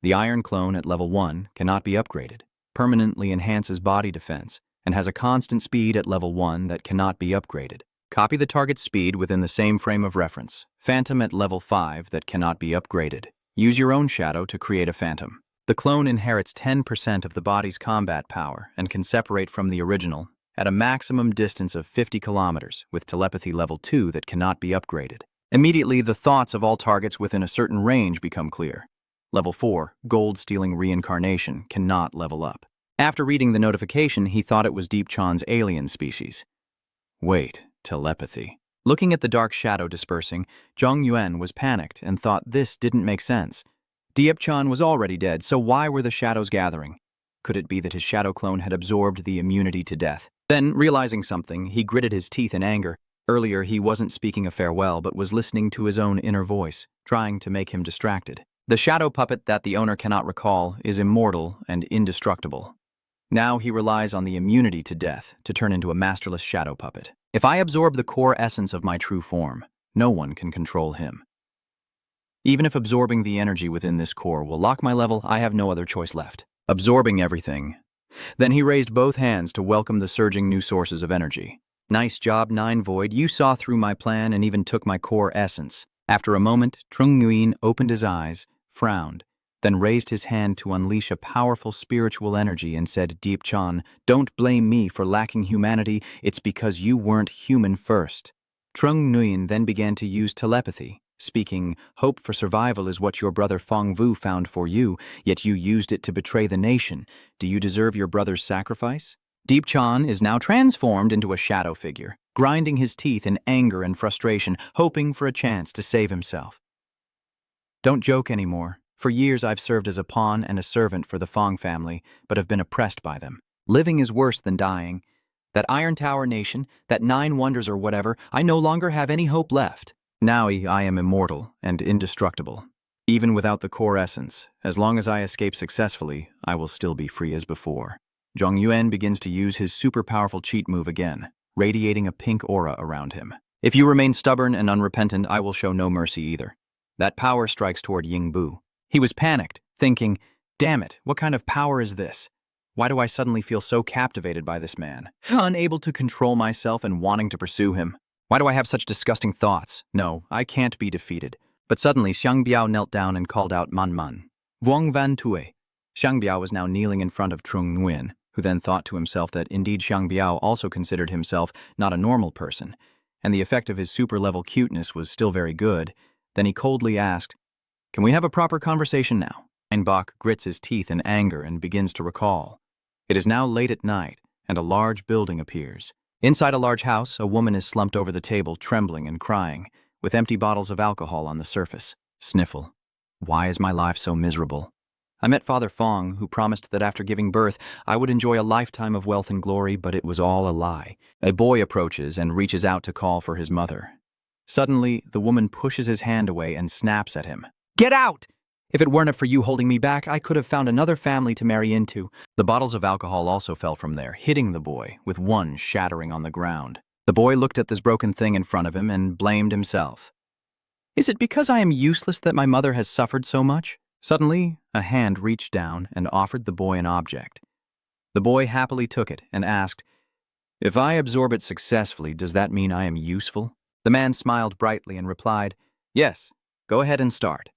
Speaker 3: The Iron Clone at Level 1 cannot be upgraded, permanently enhances body defense, and has a constant speed at Level 1 that cannot be upgraded. Copy the target's speed within the same frame of reference. Phantom at Level 5 that cannot be upgraded. Use your own shadow to create a phantom. The clone inherits 10% of the body's combat power and can separate from the original at a maximum distance of 50 kilometers with telepathy Level 2 that cannot be upgraded. Immediately, the thoughts of all targets within a certain range become clear. Level 4, gold-stealing reincarnation, cannot level up. After reading the notification, he thought it was Deepchan's alien species. Wait. Telepathy. Looking at the dark shadow dispersing, Zhong Yuan was panicked and thought this didn't make sense. Deepchan was already dead, so why were the shadows gathering? Could it be that his shadow clone had absorbed the immunity to death? Then, realizing something, he gritted his teeth in anger. Earlier, he wasn't speaking a farewell, but was listening to his own inner voice, trying to make him distracted. The shadow puppet that the owner cannot recall is immortal and indestructible. Now he relies on the immunity to death to turn into a masterless shadow puppet. If I absorb the core essence of my true form, no one can control him. Even if absorbing the energy within this core will lock my level, I have no other choice left. Absorbing everything. Then he raised both hands to welcome the surging new sources of energy. Nice job, 9 Void. You saw through my plan and even took my core essence. After a moment, Trung Nguyen opened his eyes, frowned, then raised his hand to unleash a powerful spiritual energy and said, "Deepchan, don't blame me for lacking humanity, it's because you weren't human first." Trung Nguyen then began to use telepathy, speaking, "Hope for survival is what your brother Fang Vu found for you, yet you used it to betray the nation. Do you deserve your brother's sacrifice?" Deepchan is now transformed into a shadow figure, grinding his teeth in anger and frustration, hoping for a chance to save himself. "Don't joke anymore. For years I've served as a pawn and a servant for the Fang family, but have been oppressed by them. Living is worse than dying. That Iron Tower nation, that 9 wonders or whatever, I no longer have any hope left. Now I am immortal and indestructible. Even without the core essence, as long as I escape successfully, I will still be free as before. Zhong Yuan begins to use his super powerful cheat move again, radiating a pink aura around him. If you remain stubborn and unrepentant, I will show no mercy either. That power strikes toward Yingbu. He was panicked, thinking, damn it, what kind of power is this? Why do I suddenly feel so captivated by this man? Unable to control myself and wanting to pursue him. Why do I have such disgusting thoughts? No, I can't be defeated. But suddenly, Xiang Biao knelt down and called out Man Man. Vuong Van Tue. Xiang Biao was now kneeling in front of Trung Nguyen, who then thought to himself that indeed Xiang Biao also considered himself not a normal person, and the effect of his super-level cuteness was still very good. Then he coldly asked, "Can we have a proper conversation now?" Einbach grits his teeth in anger and begins to recall. It is now late at night, and a large building appears. Inside a large house, a woman is slumped over the table, trembling and crying, with empty bottles of alcohol on the surface. Sniffle. Why is my life so miserable? I met Father Fong, who promised that after giving birth, I would enjoy a lifetime of wealth and glory, but it was all a lie. A boy approaches and reaches out to call for his mother. Suddenly, the woman pushes his hand away and snaps at him. "Get out! If it weren't for you holding me back, I could have found another family to marry into." The bottles of alcohol also fell from there, hitting the boy, with one shattering on the ground. The boy looked at this broken thing in front of him and blamed himself. Is it because I am useless that my mother has suffered so much? Suddenly, a hand reached down and offered the boy an object. The boy happily took it and asked, "If I absorb it successfully, does that mean I am useful?" The man smiled brightly and replied, "Yes, go ahead and start."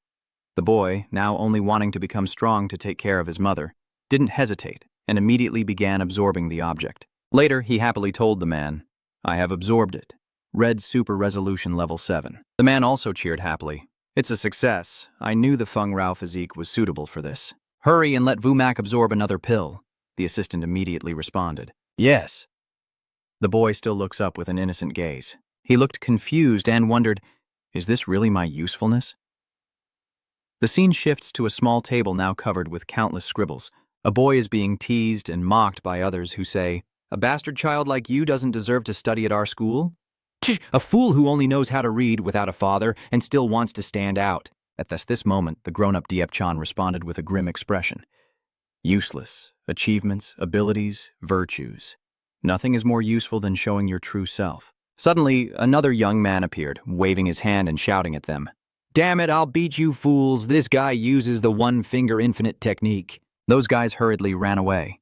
Speaker 3: The boy, now only wanting to become strong to take care of his mother, didn't hesitate and immediately began absorbing the object. Later, he happily told the man, "I have absorbed it. Red Super Resolution Level 7. The man also cheered happily. "It's a success. I knew the Feng Rao physique was suitable for this. Hurry and let Vumac absorb another pill." The assistant immediately responded, "Yes." The boy still looks up with an innocent gaze. He looked confused and wondered, is this really my usefulness? The scene shifts to a small table now covered with countless scribbles. A boy is being teased and mocked by others who say, "A bastard child like you doesn't deserve to study at our school? A fool who only knows how to read without a father and still wants to stand out." At this moment, the grown-up Diep-chan responded with a grim expression. Useless. Achievements, abilities, virtues. Nothing is more useful than showing your true self. Suddenly, another young man appeared, waving his hand and shouting at them. "Damn it, I'll beat you fools. This guy uses the one-finger infinite technique." Those guys hurriedly ran away.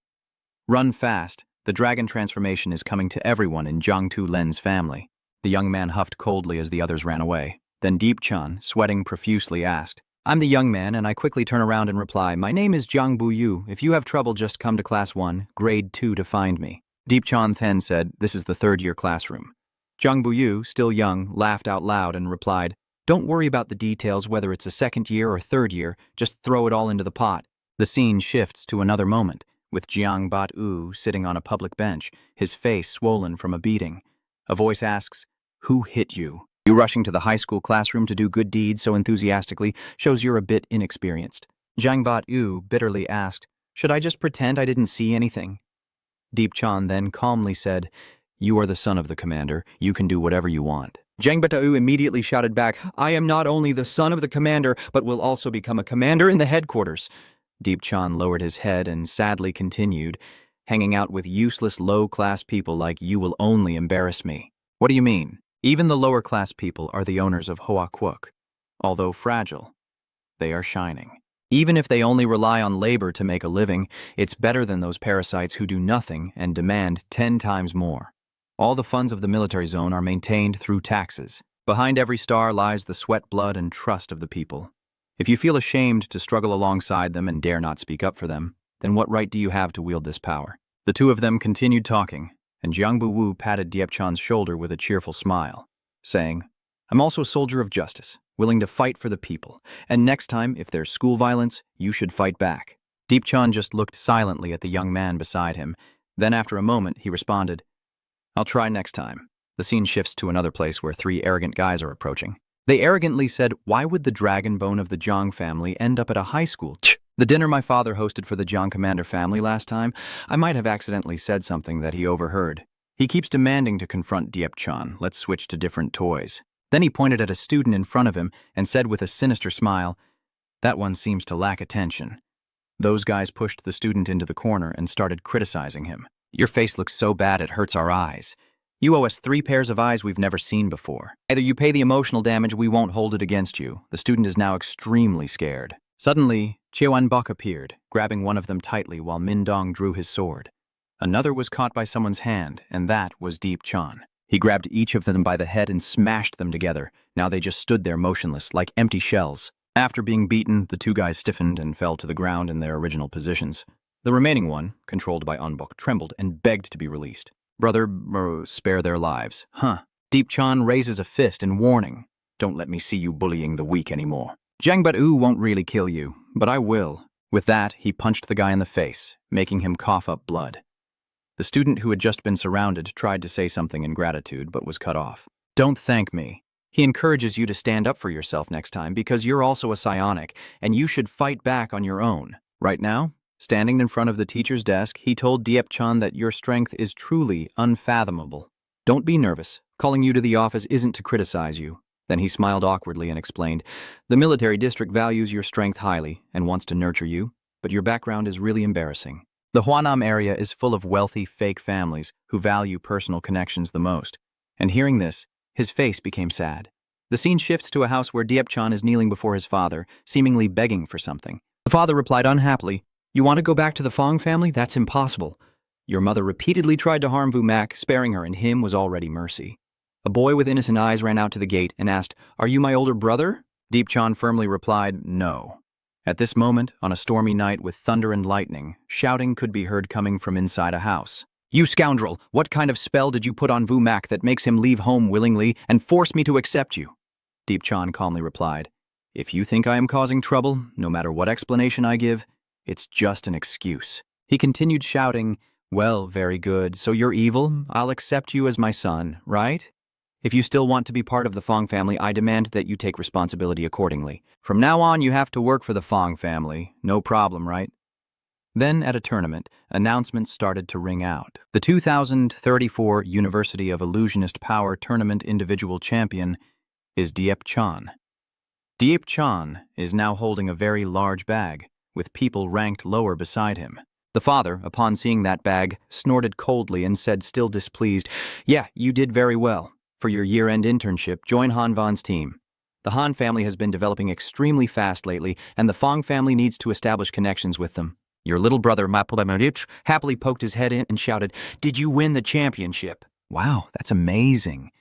Speaker 3: Run fast. The dragon transformation is coming to everyone in Jiangtu Len's family. The young man huffed coldly as the others ran away. Then Deep-chan, sweating profusely, asked, "I'm the young man," and I quickly turn around and reply, "My name is Jiang Buyu. If you have trouble, just come to Class 1, Grade 2 to find me." Deep-chan then said, "This is the third-year classroom." Jiang Buyu, still young, laughed out loud and replied, "Don't worry about the details, whether it's a second year or third year, just throw it all into the pot." The scene shifts to another moment, with Jiang Bat-u sitting on a public bench, his face swollen from a beating. A voice asks, "Who hit you?" You rushing to the high school classroom to do good deeds so enthusiastically shows you're a bit inexperienced. Jiang Bat-u bitterly asked, "Should I just pretend I didn't see anything?" Deep-chan then calmly said, "You are the son of the commander. You can do whatever you want." Jiang Bat-u immediately shouted back, "I am not only the son of the commander, but will also become a commander in the headquarters." Deep-chan lowered his head and sadly continued, "Hanging out with useless low-class people like you will only embarrass me." What do you mean? Even the lower-class people are the owners of Hoa Quoc. Although fragile, they are shining. Even if they only rely on labor to make a living, it's better than those parasites who do nothing and demand 10 times more. All the funds of the military zone are maintained through taxes. Behind every star lies the sweat, blood, and trust of the people. If you feel ashamed to struggle alongside them and dare not speak up for them, then what right do you have to wield this power? The two of them continued talking, and Jiang Bu-wu patted Diep-chan's shoulder with a cheerful smile, saying, "I'm also a soldier of justice, willing to fight for the people, and next time, if there's school violence, you should fight back." Deep-chan just looked silently at the young man beside him. Then after a moment, he responded, "I'll try next time." The scene shifts to another place where 3 arrogant guys are approaching. They arrogantly said, "Why would the dragon bone of the Jiang family end up at a high school? The dinner my father hosted for the Jiang commander family last time, I might have accidentally said something that he overheard. He keeps demanding to confront Diep-chan. Let's switch to different toys." Then he pointed at a student in front of him and said with a sinister smile, "That one seems to lack attention." Those guys pushed the student into the corner and started criticizing him. "Your face looks so bad it hurts our eyes. You owe us 3 pairs of eyes we've never seen before. Either you pay the emotional damage, we won't hold it against you." The student is now extremely scared. Suddenly, Chewan-bok appeared, grabbing one of them tightly while Min-dong drew his sword. Another was caught by someone's hand, and that was Deep-chan. He grabbed each of them by the head and smashed them together. Now they just stood there motionless, like empty shells. After being beaten, the 2 guys stiffened and fell to the ground in their original positions. The remaining one, controlled by Unbok, trembled and begged to be released. "Brother, spare their lives." Deep-chan raises a fist in warning. "Don't let me see you bullying the weak anymore. Jangbat-u won't really kill you, but I will." With that, he punched the guy in the face, making him cough up blood. The student who had just been surrounded tried to say something in gratitude, but was cut off. "Don't thank me. He encourages you to stand up for yourself next time because you're also a psionic, and you should fight back on your own." Right now, standing in front of the teacher's desk, he told Diep-chan that your strength is truly unfathomable. "Don't be nervous. Calling you to the office isn't to criticize you." Then he smiled awkwardly and explained, "The military district values your strength highly and wants to nurture you, but your background is really embarrassing." The Hwanam area is full of wealthy, fake families who value personal connections the most. And hearing this, his face became sad. The scene shifts to a house where Diep-chan is kneeling before his father, seemingly begging for something. The father replied unhappily, "You want to go back to the Fong family? That's impossible. Your mother repeatedly tried to harm Vu-mak, sparing her, and him was already mercy." A boy with innocent eyes ran out to the gate and asked, "Are you my older brother?" Deep-chan firmly replied, "No." At this moment, on a stormy night with thunder and lightning, shouting could be heard coming from inside a house. "You scoundrel! What kind of spell did you put on Vu-mak that makes him leave home willingly and force me to accept you?" Deep-chan calmly replied, "If you think I am causing trouble, no matter what explanation I give, it's just an excuse." He continued shouting, "Well, very good. So you're evil? I'll accept you as my son, right? If you still want to be part of the Fong family, I demand that you take responsibility accordingly. From now on, you have to work for the Fong family. No problem, right?" Then, at a tournament, announcements started to ring out. The 2034 University of Illusionist Power Tournament individual champion is Diep-chan. Diep-chan is now holding a very large bag, with people ranked lower beside him. The father, upon seeing that bag, snorted coldly and said, still displeased, "Yeah, you did very well. For your year-end internship, join Han Van's team. The Han family has been developing extremely fast lately, and the Fong family needs to establish connections with them." Your little brother, Mapulamurich, happily poked his head in and shouted, "Did you win the championship?" Wow, that's amazing.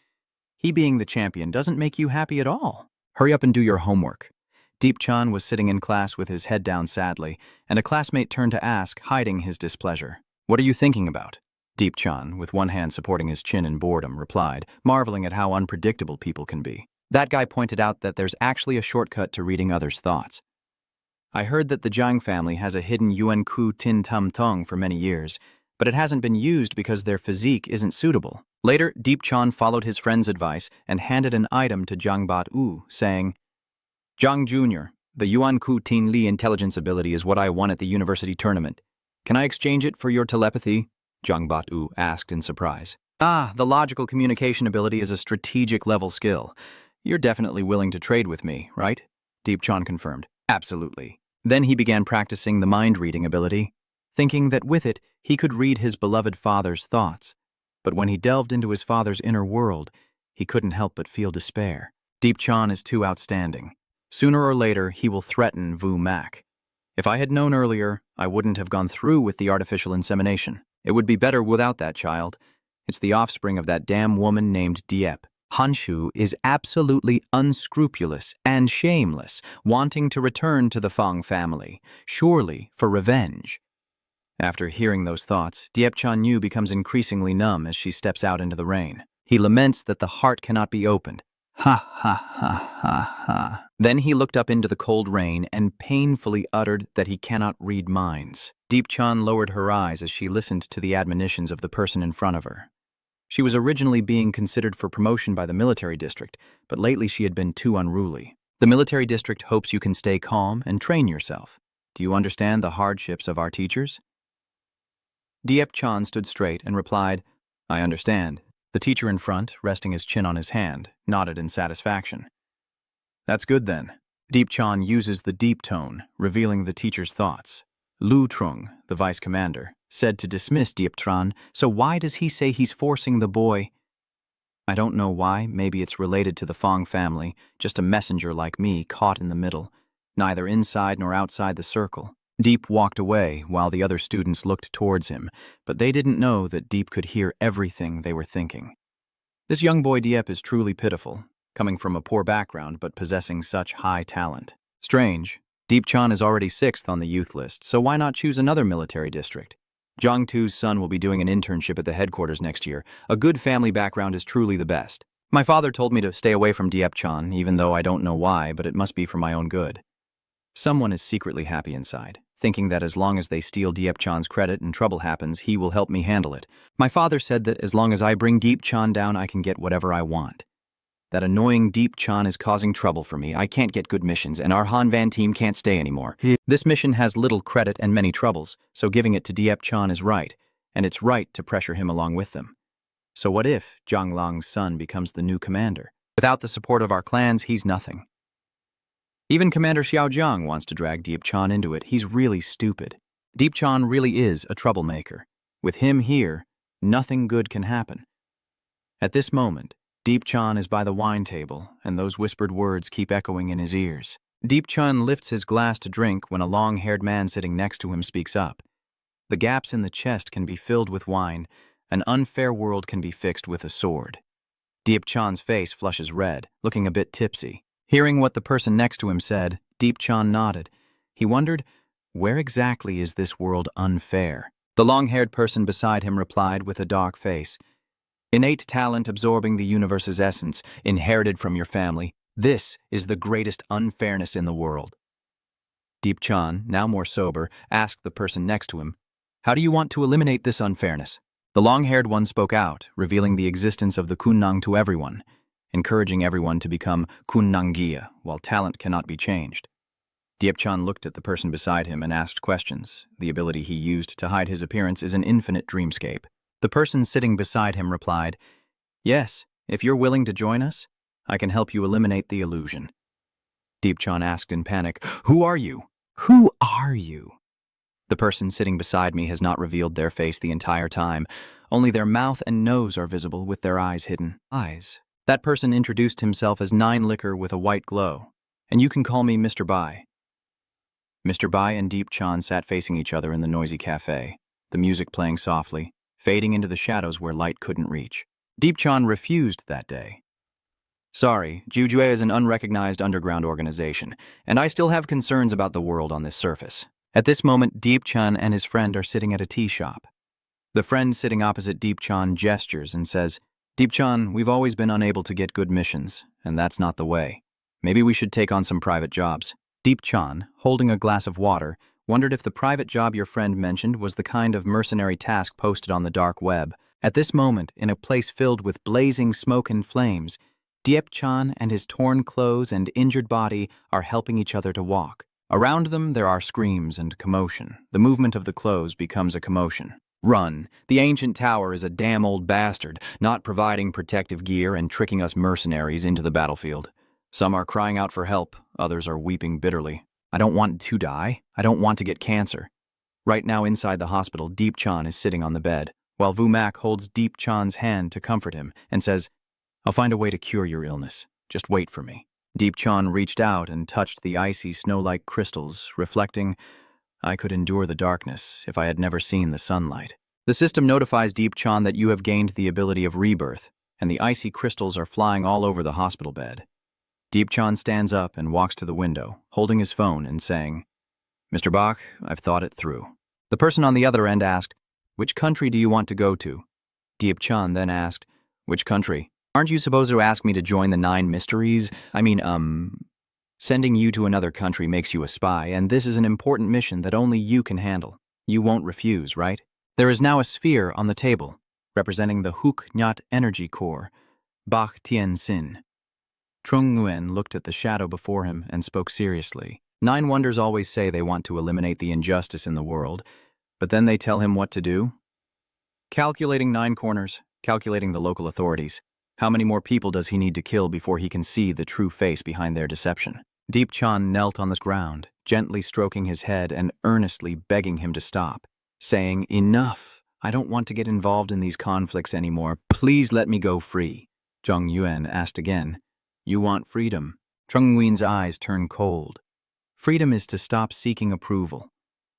Speaker 3: He being the champion doesn't make you happy at all. Hurry up and do your homework. Deep-chan was sitting in class with his head down sadly, and a classmate turned to ask, hiding his displeasure, "What are you thinking about?" Deep-chan, with one hand supporting his chin in boredom, replied, marveling at how unpredictable people can be. That guy pointed out that there's actually a shortcut to reading others' thoughts. "I heard that the Jiang family has a hidden Yuan Ku Tin Tum Tong for many years, but it hasn't been used because their physique isn't suitable." Later, Deep-chan followed his friend's advice and handed an item to Jiang Bat-u, saying, "Jiang Jr., the Yuan Ku Tin Li intelligence ability is what I won at the university tournament. Can I exchange it for your telepathy?" Jiang Bat-u asked in surprise. "Ah, the logical communication ability is a strategic level skill. You're definitely willing to trade with me, right?" Deep-chan confirmed. "Absolutely." Then he began practicing the mind-reading ability, thinking that with it he could read his beloved father's thoughts. But when he delved into his father's inner world, he couldn't help but feel despair. Deep-chan is too outstanding. Sooner or later, he will threaten Vu-mak. If I had known earlier, I wouldn't have gone through with the artificial insemination. It would be better without that child. It's the offspring of that damn woman named Diep. Hanshu is absolutely unscrupulous and shameless, wanting to return to the Fong family, surely for revenge. After hearing those thoughts, Diep-chan Yu becomes increasingly numb as she steps out into the rain. He laments that the heart cannot be opened. Ha ha ha ha ha. Then he looked up into the cold rain and painfully uttered that he cannot read minds. Deep-chan lowered her eyes as she listened to the admonitions of the person in front of her. She was originally being considered for promotion by the military district, but lately she had been too unruly. The military district hopes you can stay calm and train yourself. Do you understand the hardships of our teachers? Diep-chan stood straight and replied, "I understand." The teacher in front, resting his chin on his hand, nodded in satisfaction. That's good then. Deep Chan uses the deep tone, revealing the teacher's thoughts. Lu Trung, the vice commander, said to dismiss Deep Tran, so why does he say he's forcing the boy? I don't know why, maybe it's related to the Fong family, just a messenger like me caught in the middle, neither inside nor outside the circle. Deep walked away while the other students looked towards him, but they didn't know that Deep could hear everything they were thinking. This young boy Diep is truly pitiful, coming from a poor background but possessing such high talent. Strange, Deep Chan is already 6th on the youth list, so why not choose another military district?
Speaker 2: Zhang Tu's son will be doing an internship at the headquarters next year. A good family background is truly the best.
Speaker 1: My father told me to stay away from Diep Chan, even though I don't know why, but it must be for my own good. Someone is secretly happy inside, thinking that as long as they steal Diep Chan's credit and trouble happens, he will help me handle it. My father said that as long as I bring Deep Chan down, I can get whatever I want. That annoying Deep Chan is causing trouble for me. I can't get good missions, and our Han Van team can't stay anymore. This mission has little credit and many troubles, so giving it to Diep Chan is right, and it's right to pressure him along with them. So what if Zhang Lang's son becomes the new commander? Without the support of our clans, he's nothing. Even Commander Xiao Jiang wants to drag Deep Chan into it. He's really stupid. Deep Chan really is a troublemaker. With him here, nothing good can happen. At this moment, Deep Chan is by the wine table, and those whispered words keep echoing in his ears. Deep Chan lifts his glass to drink when a long-haired man sitting next to him speaks up. The gaps in the chest can be filled with wine. An unfair world can be fixed with a sword. Deep Chan's face flushes red, looking a bit tipsy. Hearing what the person next to him said, Deep Chan nodded. He wondered, where exactly is this world unfair? The long-haired person beside him replied with a dark face. Innate talent absorbing the universe's essence, inherited from your family. This is the greatest unfairness in the world. Deep Chan, now more sober, asked the person next to him, how do you want to eliminate this unfairness? The long-haired one spoke out, revealing the existence of the Kunnang to everyone, encouraging everyone to become Kunnangia, while talent cannot be changed. Deep Chan looked at the person beside him and asked questions. The ability he used to hide his appearance is an infinite dreamscape. The person sitting beside him replied, yes, if you're willing to join us, I can help you eliminate the illusion. Deep Chan asked in panic, who are you? Who are you? The person sitting beside me has not revealed their face the entire time. Only their mouth and nose are visible with their eyes hidden. Eyes. That person introduced himself as Nine Liquor with a white glow. And you can call me Mr. Bai. Mr. Bai and Deep Chan sat facing each other in the noisy cafe, the music playing softly, fading into the shadows where light couldn't reach. Deep Chan refused that day. Sorry, Jujue is an unrecognized underground organization, and I still have concerns about the world on this surface. At this moment, Deep Chan and his friend are sitting at a tea shop. The friend sitting opposite Deep Chan gestures and says, Deep Chan, we've always been unable to get good missions, and that's not the way. Maybe we should take on some private jobs. Deep Chan, holding a glass of water, wondered if the private job your friend mentioned was the kind of mercenary task posted on the dark web. At this moment, in a place filled with blazing smoke and flames, Deep Chan and his torn clothes and injured body are helping each other to walk. Around them, there are screams and commotion. The movement of the clothes becomes a commotion. Run. The ancient tower is a damn old bastard, not providing protective gear and tricking us mercenaries into the battlefield. Some are crying out for help, others are weeping bitterly. I don't want to die. I don't want to get cancer. Right now inside the hospital, Deep Chan is sitting on the bed, while Vu Mak holds Deep Chan's hand to comfort him and says, I'll find a way to cure your illness. Just wait for me. Deep Chan reached out and touched the icy snow-like crystals, reflecting, I could endure the darkness if I had never seen the sunlight. The system notifies Deep Chan that you have gained the ability of rebirth, and the icy crystals are flying all over the hospital bed. Deep Chan stands up and walks to the window, holding his phone and saying, Mr. Bach, I've thought it through. The person on the other end asked, which country do you want to go to? Deep Chan then asked, which country? Aren't you supposed to ask me to join the 9 mysteries? Sending you to another country makes you a spy, and this is an important mission that only you can handle. You won't refuse, right? There is now a sphere on the table, representing the Huk Nyat Energy Core, Bach Tien Sin. Trung Nguyen looked at the shadow before him and spoke seriously. 9 Wonders always say they want to eliminate the injustice in the world, but then they tell him what to do? Calculating 9 corners.
Speaker 3: calculating the local authorities. How many more people does he need to kill before he can see the true face behind their deception? Deep Chan knelt on the ground, gently stroking his head and earnestly begging him to stop, saying, "Enough. I don't want to get involved in these conflicts anymore. Please let me go free." Zhang Yuan asked again, "You want freedom?" Trung Nguyen's eyes turned cold. Freedom is to stop seeking approval.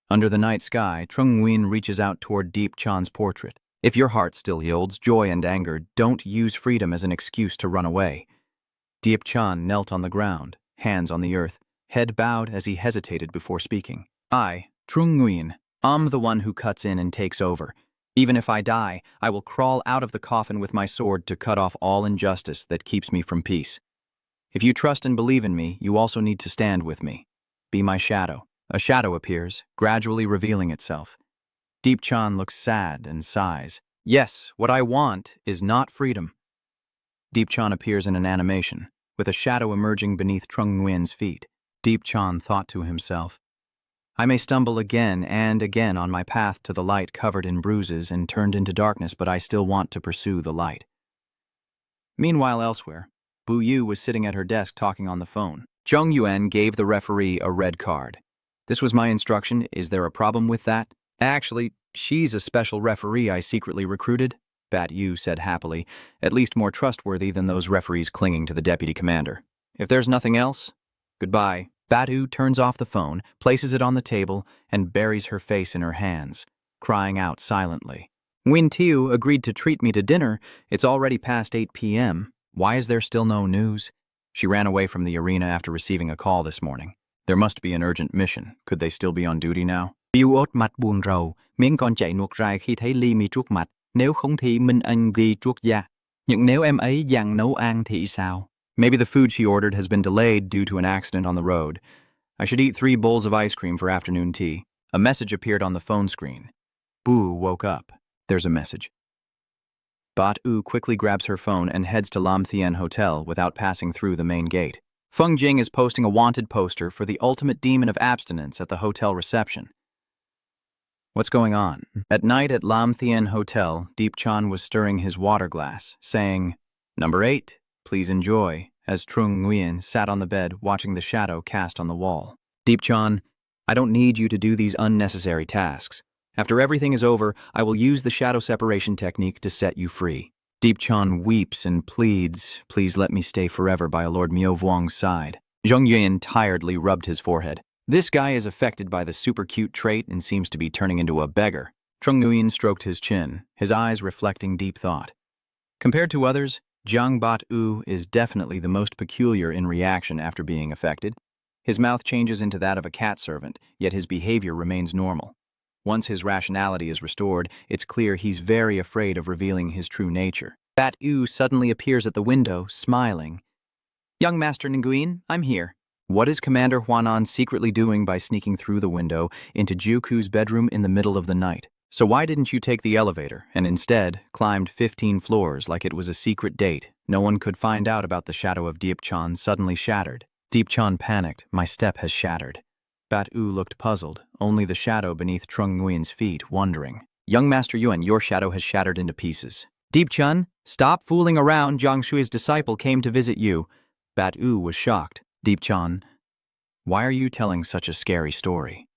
Speaker 3: Under the night sky, Trung Nguyen reaches out toward Deep Chan's portrait. If your heart still holds joy and anger, don't use freedom as an excuse to run away. Deep Chan knelt on the ground, hands on the earth, head bowed as he hesitated before speaking. "I, Trung Nguyen, am the one who cuts in and takes over. Even if I die, I will crawl out of the coffin with my sword to cut off all injustice that keeps me from peace. If you trust and believe in me, you also need to stand with me. Be my shadow." A shadow appears, gradually revealing itself. Deep Chan looks sad and sighs. "Yes, what I want is not freedom." Deep Chan appears in an animation, with a shadow emerging beneath Trung Nguyen's feet. Deep Chan thought to himself, "I may stumble again and again on my path to the light covered in bruises and turned into darkness, but I still want to pursue the light." Meanwhile, elsewhere, Bu Yu was sitting at her desk talking on the phone. Zhang Yuan gave the referee a red card. "This was my instruction. Is there a problem with that?" "Actually, she's a special referee I secretly recruited," Bat Yu said happily, "at least more trustworthy than those referees clinging to the deputy commander. If there's nothing else, goodbye." Bat Yu turns off the phone, places it on the table, and buries her face in her hands, crying out silently. "Nguyen Tiu agreed to treat me to dinner. It's already past 8 p.m. Why is there still no news?" She ran away from the arena after receiving a call this morning. There must be an urgent mission. Could they still be on duty now? Bill ốt mặt buồn rầu, miếng con chạy nuột dài khi thấy ly mì trước mặt, nếu không thì Minh Anh ghi trước da. Nhưng nếu em ấy dặn nấu ăn thì sao? Maybe the food she ordered has been delayed due to an accident on the road. I should eat 3 bowls of ice cream for afternoon tea. A message appeared on the phone screen. Boo woke up. There's a message. Bat U quickly grabs her phone and heads to Lam Thien Hotel without passing through the main gate. Feng Jing is posting a wanted poster for the ultimate demon of abstinence at the hotel reception. What's going on? At night at Lam Thien Hotel, Deep Chan was stirring his water glass, saying, "Number 8, please enjoy," as Trung Nguyen sat on the bed watching the shadow cast on the wall. "Deep Chan, I don't need you to do these unnecessary tasks. After everything is over, I will use the shadow separation technique to set you free." Deep Chan weeps and pleads, "Please let me stay forever by Lord Miao Vuong's side." Zhang Yuan tiredly rubbed his forehead. This guy is affected by the super cute trait and seems to be turning into a beggar. Trung Nguyen stroked his chin, his eyes reflecting deep thought. Compared to others, Jiang Bat U is definitely the most peculiar in reaction after being affected. His mouth changes into that of a cat servant, yet his behavior remains normal. Once his rationality is restored, it's clear he's very afraid of revealing his true nature. Bat U suddenly appears at the window, smiling. "Young Master Nguyen, I'm here." What is Commander Huanan secretly doing by sneaking through the window into Juku's bedroom in the middle of the night? So why didn't you take the elevator and instead climbed 15 floors like it was a secret date? No one could find out about the shadow of Deep Chan suddenly shattered. Deep Chan panicked. "My step has shattered." Bat U looked puzzled, only the shadow beneath Trung Nguyen's feet, wondering. "Young Master Yuan, your shadow has shattered into pieces." "Deep Chan, stop fooling around. Jiang Shui's disciple came to visit you." Bat U was shocked. "Deep Chan, why are you telling such a scary story?"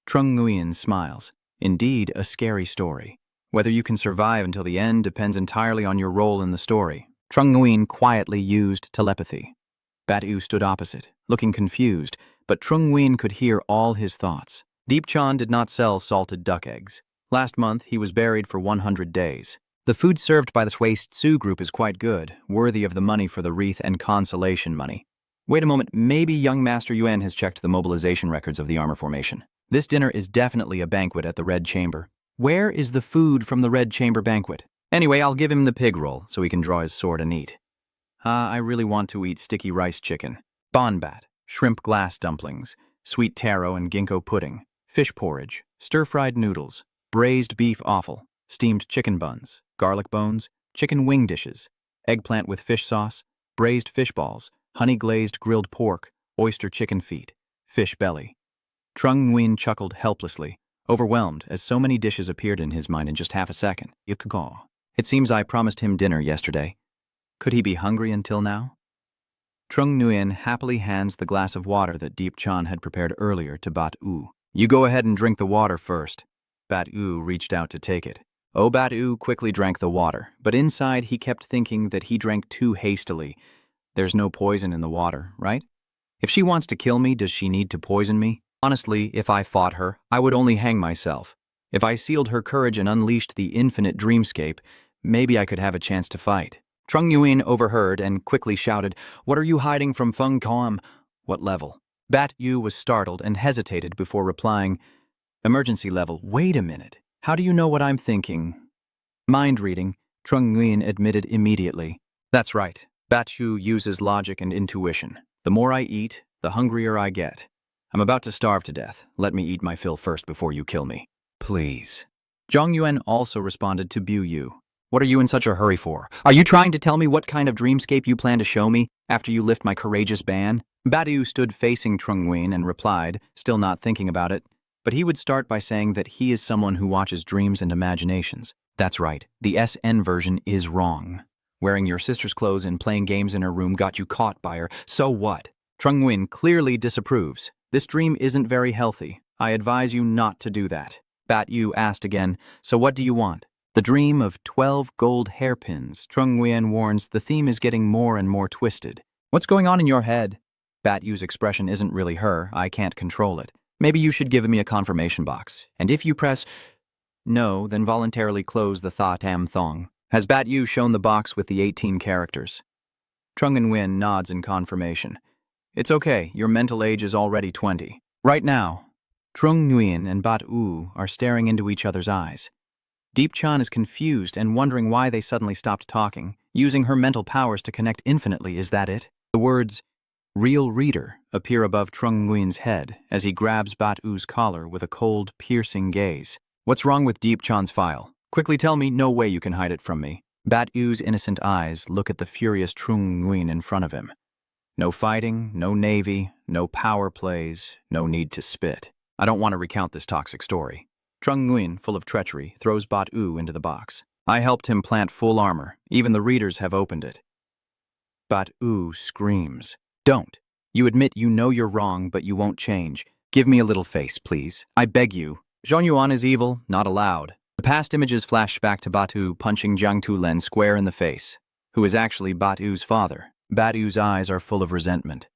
Speaker 3: Trung Nguyen smiles. "Indeed, a scary story. Whether you can survive until the end depends entirely on your role in the story." Trung Nguyen quietly used telepathy. Bat U stood opposite, looking confused, but Trung Nguyen could hear all his thoughts. Deep Chan did not sell salted duck eggs. Last month, he was buried for 100 days. The food served by the Sui Tzu group is quite good, worthy of the money for the wreath and consolation money. Wait a moment, maybe young Master Yuan has checked the mobilization records of the armor formation. This dinner is definitely a banquet at the Red Chamber. Where is the food from the Red Chamber banquet? Anyway, I'll give him the pig roll so he can draw his sword and eat. I really want to eat sticky rice chicken, bonbat, shrimp glass dumplings, sweet taro and ginkgo pudding, fish porridge, stir-fried noodles, braised beef offal, steamed chicken buns, garlic bones, chicken wing dishes, eggplant with fish sauce, braised fish balls, honey-glazed grilled pork, oyster chicken feet, fish belly. Trung Nguyen chuckled helplessly, overwhelmed as so many dishes appeared in his mind in just half a second. It seems I promised him dinner yesterday. Could he be hungry until now? Trung Nguyen happily hands the glass of water that Deep Chan had prepared earlier to Bat U. You go ahead and drink the water first. Bat U reached out to take it. Oh, Bat U quickly drank the water, but inside he kept thinking that he drank too hastily. There's no poison in the water, right? If she wants to kill me, does she need to poison me? Honestly, if I fought her, I would only hang myself. If I sealed her courage and unleashed the infinite dreamscape, maybe I could have a chance to fight. Trung Nguyen overheard and quickly shouted, "What are you hiding from Feng Kom?" What level? Bat Yu was startled and hesitated before replying, "Emergency level." Wait a minute. How do you know what I'm thinking? Mind reading, Trung Nguyen admitted immediately. That's right. Bat Yu uses logic and intuition. The more I eat, the hungrier I get. I'm about to starve to death. Let me eat my fill first before you kill me. Please. Zhang Yuan also responded to Bu Yu. What are you in such a hurry for? Are you trying to tell me what kind of dreamscape you plan to show me after you lift my courageous ban? Batu stood facing Trung Nguyen and replied, still not thinking about it, but he would start by saying that he is someone who watches dreams and imaginations. That's right, the SN version is wrong. Wearing your sister's clothes and playing games in her room got you caught by her, so what? Trung Nguyen clearly disapproves. This dream isn't very healthy. I advise you not to do that. Bat Yu asked again, so what do you want? The dream of 12 gold hairpins. Trung Nguyen warns the theme is getting more and more twisted. What's going on in your head? Bat Yu's expression isn't really her. I can't control it. Maybe you should give me a confirmation box. And if you press no, then voluntarily close the Tha Tam Thong. Has Bat Yu shown the box with the 18 characters? Trung Nguyen nods in confirmation. It's okay. Your mental age is already 20. Right now, Trung Nguyen and Bat Yu are staring into each other's eyes. Deep Chan is confused and wondering why they suddenly stopped talking, using her mental powers to connect infinitely. Is that it? The words, "Real Reader," appear above Trung Nguyen's head as he grabs Bat Yu's collar with a cold, piercing gaze. What's wrong with Deep Chan's file? Quickly tell me, no way you can hide it from me. Bat Yu's innocent eyes look at the furious Trung Nguyen in front of him. No fighting, no navy, no power plays, no need to spit. I don't want to recount this toxic story. Trung Nguyen, full of treachery, throws Bat Yu into the box. I helped him plant full armor. Even the readers have opened it. Bat Yu screams. Don't. You admit you know you're wrong, but you won't change. Give me a little face, please. I beg you. Zhong Yuan is evil, not allowed. The past images flash back to Batu punching Jiang Tulen square in the face, who is actually Batu's father. Batu's eyes are full of resentment.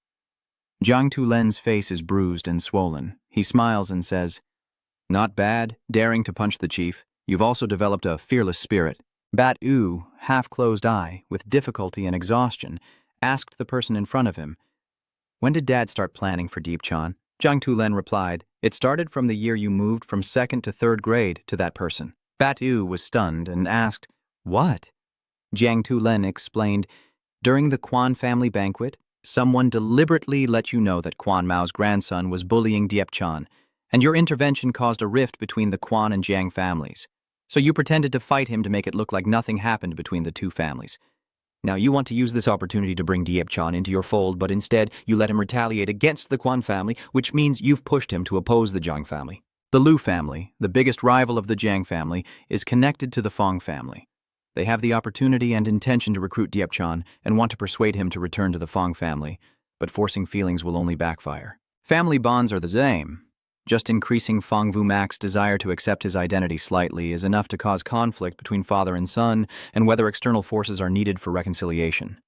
Speaker 3: Jiang Tulen's face is bruised and swollen. He smiles and says, "Not bad, daring to punch the chief. You've also developed a fearless spirit." Batu, half-closed eye, with difficulty and exhaustion, asked the person in front of him, "When did Dad start planning for Deep Chan?" Jiang Tulen replied, "It started from the year you moved from 2nd to 3rd grade to that person." Batu was stunned and asked, "What?" Jiang Tulen explained, "During the Quan family banquet, someone deliberately let you know that Quan Mao's grandson was bullying Diep Chan, and your intervention caused a rift between the Quan and Jiang families. So you pretended to fight him to make it look like nothing happened between the two families. Now you want to use this opportunity to bring Diep Chan into your fold, but instead you let him retaliate against the Quan family, which means you've pushed him to oppose the Jiang family. The Lu family, the biggest rival of the Jiang family, is connected to the Fong family. They have the opportunity and intention to recruit Diep Chan and want to persuade him to return to the Fong family, but forcing feelings will only backfire. Family bonds are the same. Just increasing Fong Vumac's desire to accept his identity slightly is enough to cause conflict between father and son, and whether external forces are needed for reconciliation.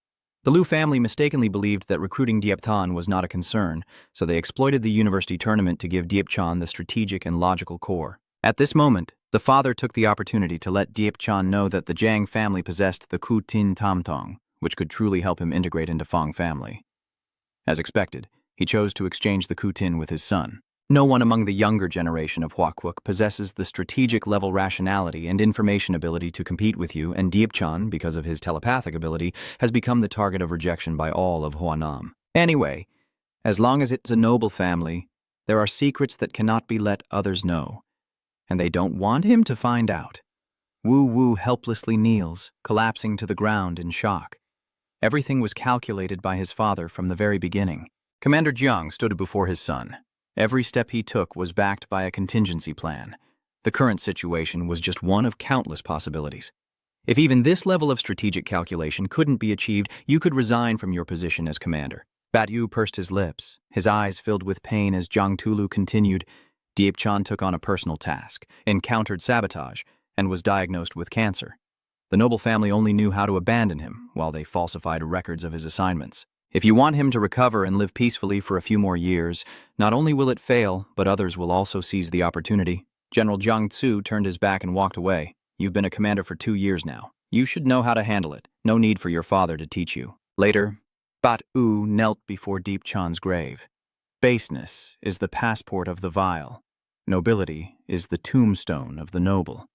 Speaker 3: The Lu family mistakenly believed that recruiting Diep Tan was not a concern, so they exploited the university tournament to give Diep Chan the strategic and logical core. At this moment, the father took the opportunity to let Diep Chan know that the Jiang family possessed the Ku Tin Tam Tong, which could truly help him integrate into Fong family. As expected, he chose to exchange the Ku Tin with his son. No one among the younger generation of Huaquoc possesses the strategic-level rationality and information ability to compete with you, and Diep Chan, because of his telepathic ability, has become the target of rejection by all of Huanam. Anyway, as long as it's a noble family, there are secrets that cannot be let others know, and they don't want him to find out. Wu Wu helplessly kneels, collapsing to the ground in shock. Everything was calculated by his father from the very beginning. Commander Jiang stood before his son. Every step he took was backed by a contingency plan. The current situation was just one of countless possibilities.
Speaker 1: If even this level of strategic calculation couldn't be achieved, you could resign from your position as commander.
Speaker 3: Bat Yu pursed his lips, his eyes filled with pain as Jiang Tulu continued. Diep Chan took on a personal task, encountered sabotage, and was diagnosed with cancer. The noble family only knew how to abandon him while they falsified records of his assignments. If you want him to recover and live peacefully for a few more years, not only will it fail, but others will also seize the opportunity. General Jiang Tzu turned his back and walked away. You've been a commander for 2 years now. You should know how to handle it. No need for your father to teach you. Later, Bat Yu knelt before Diep Chan's grave. Baseness is the passport of the vile. Nobility is the tombstone of the noble.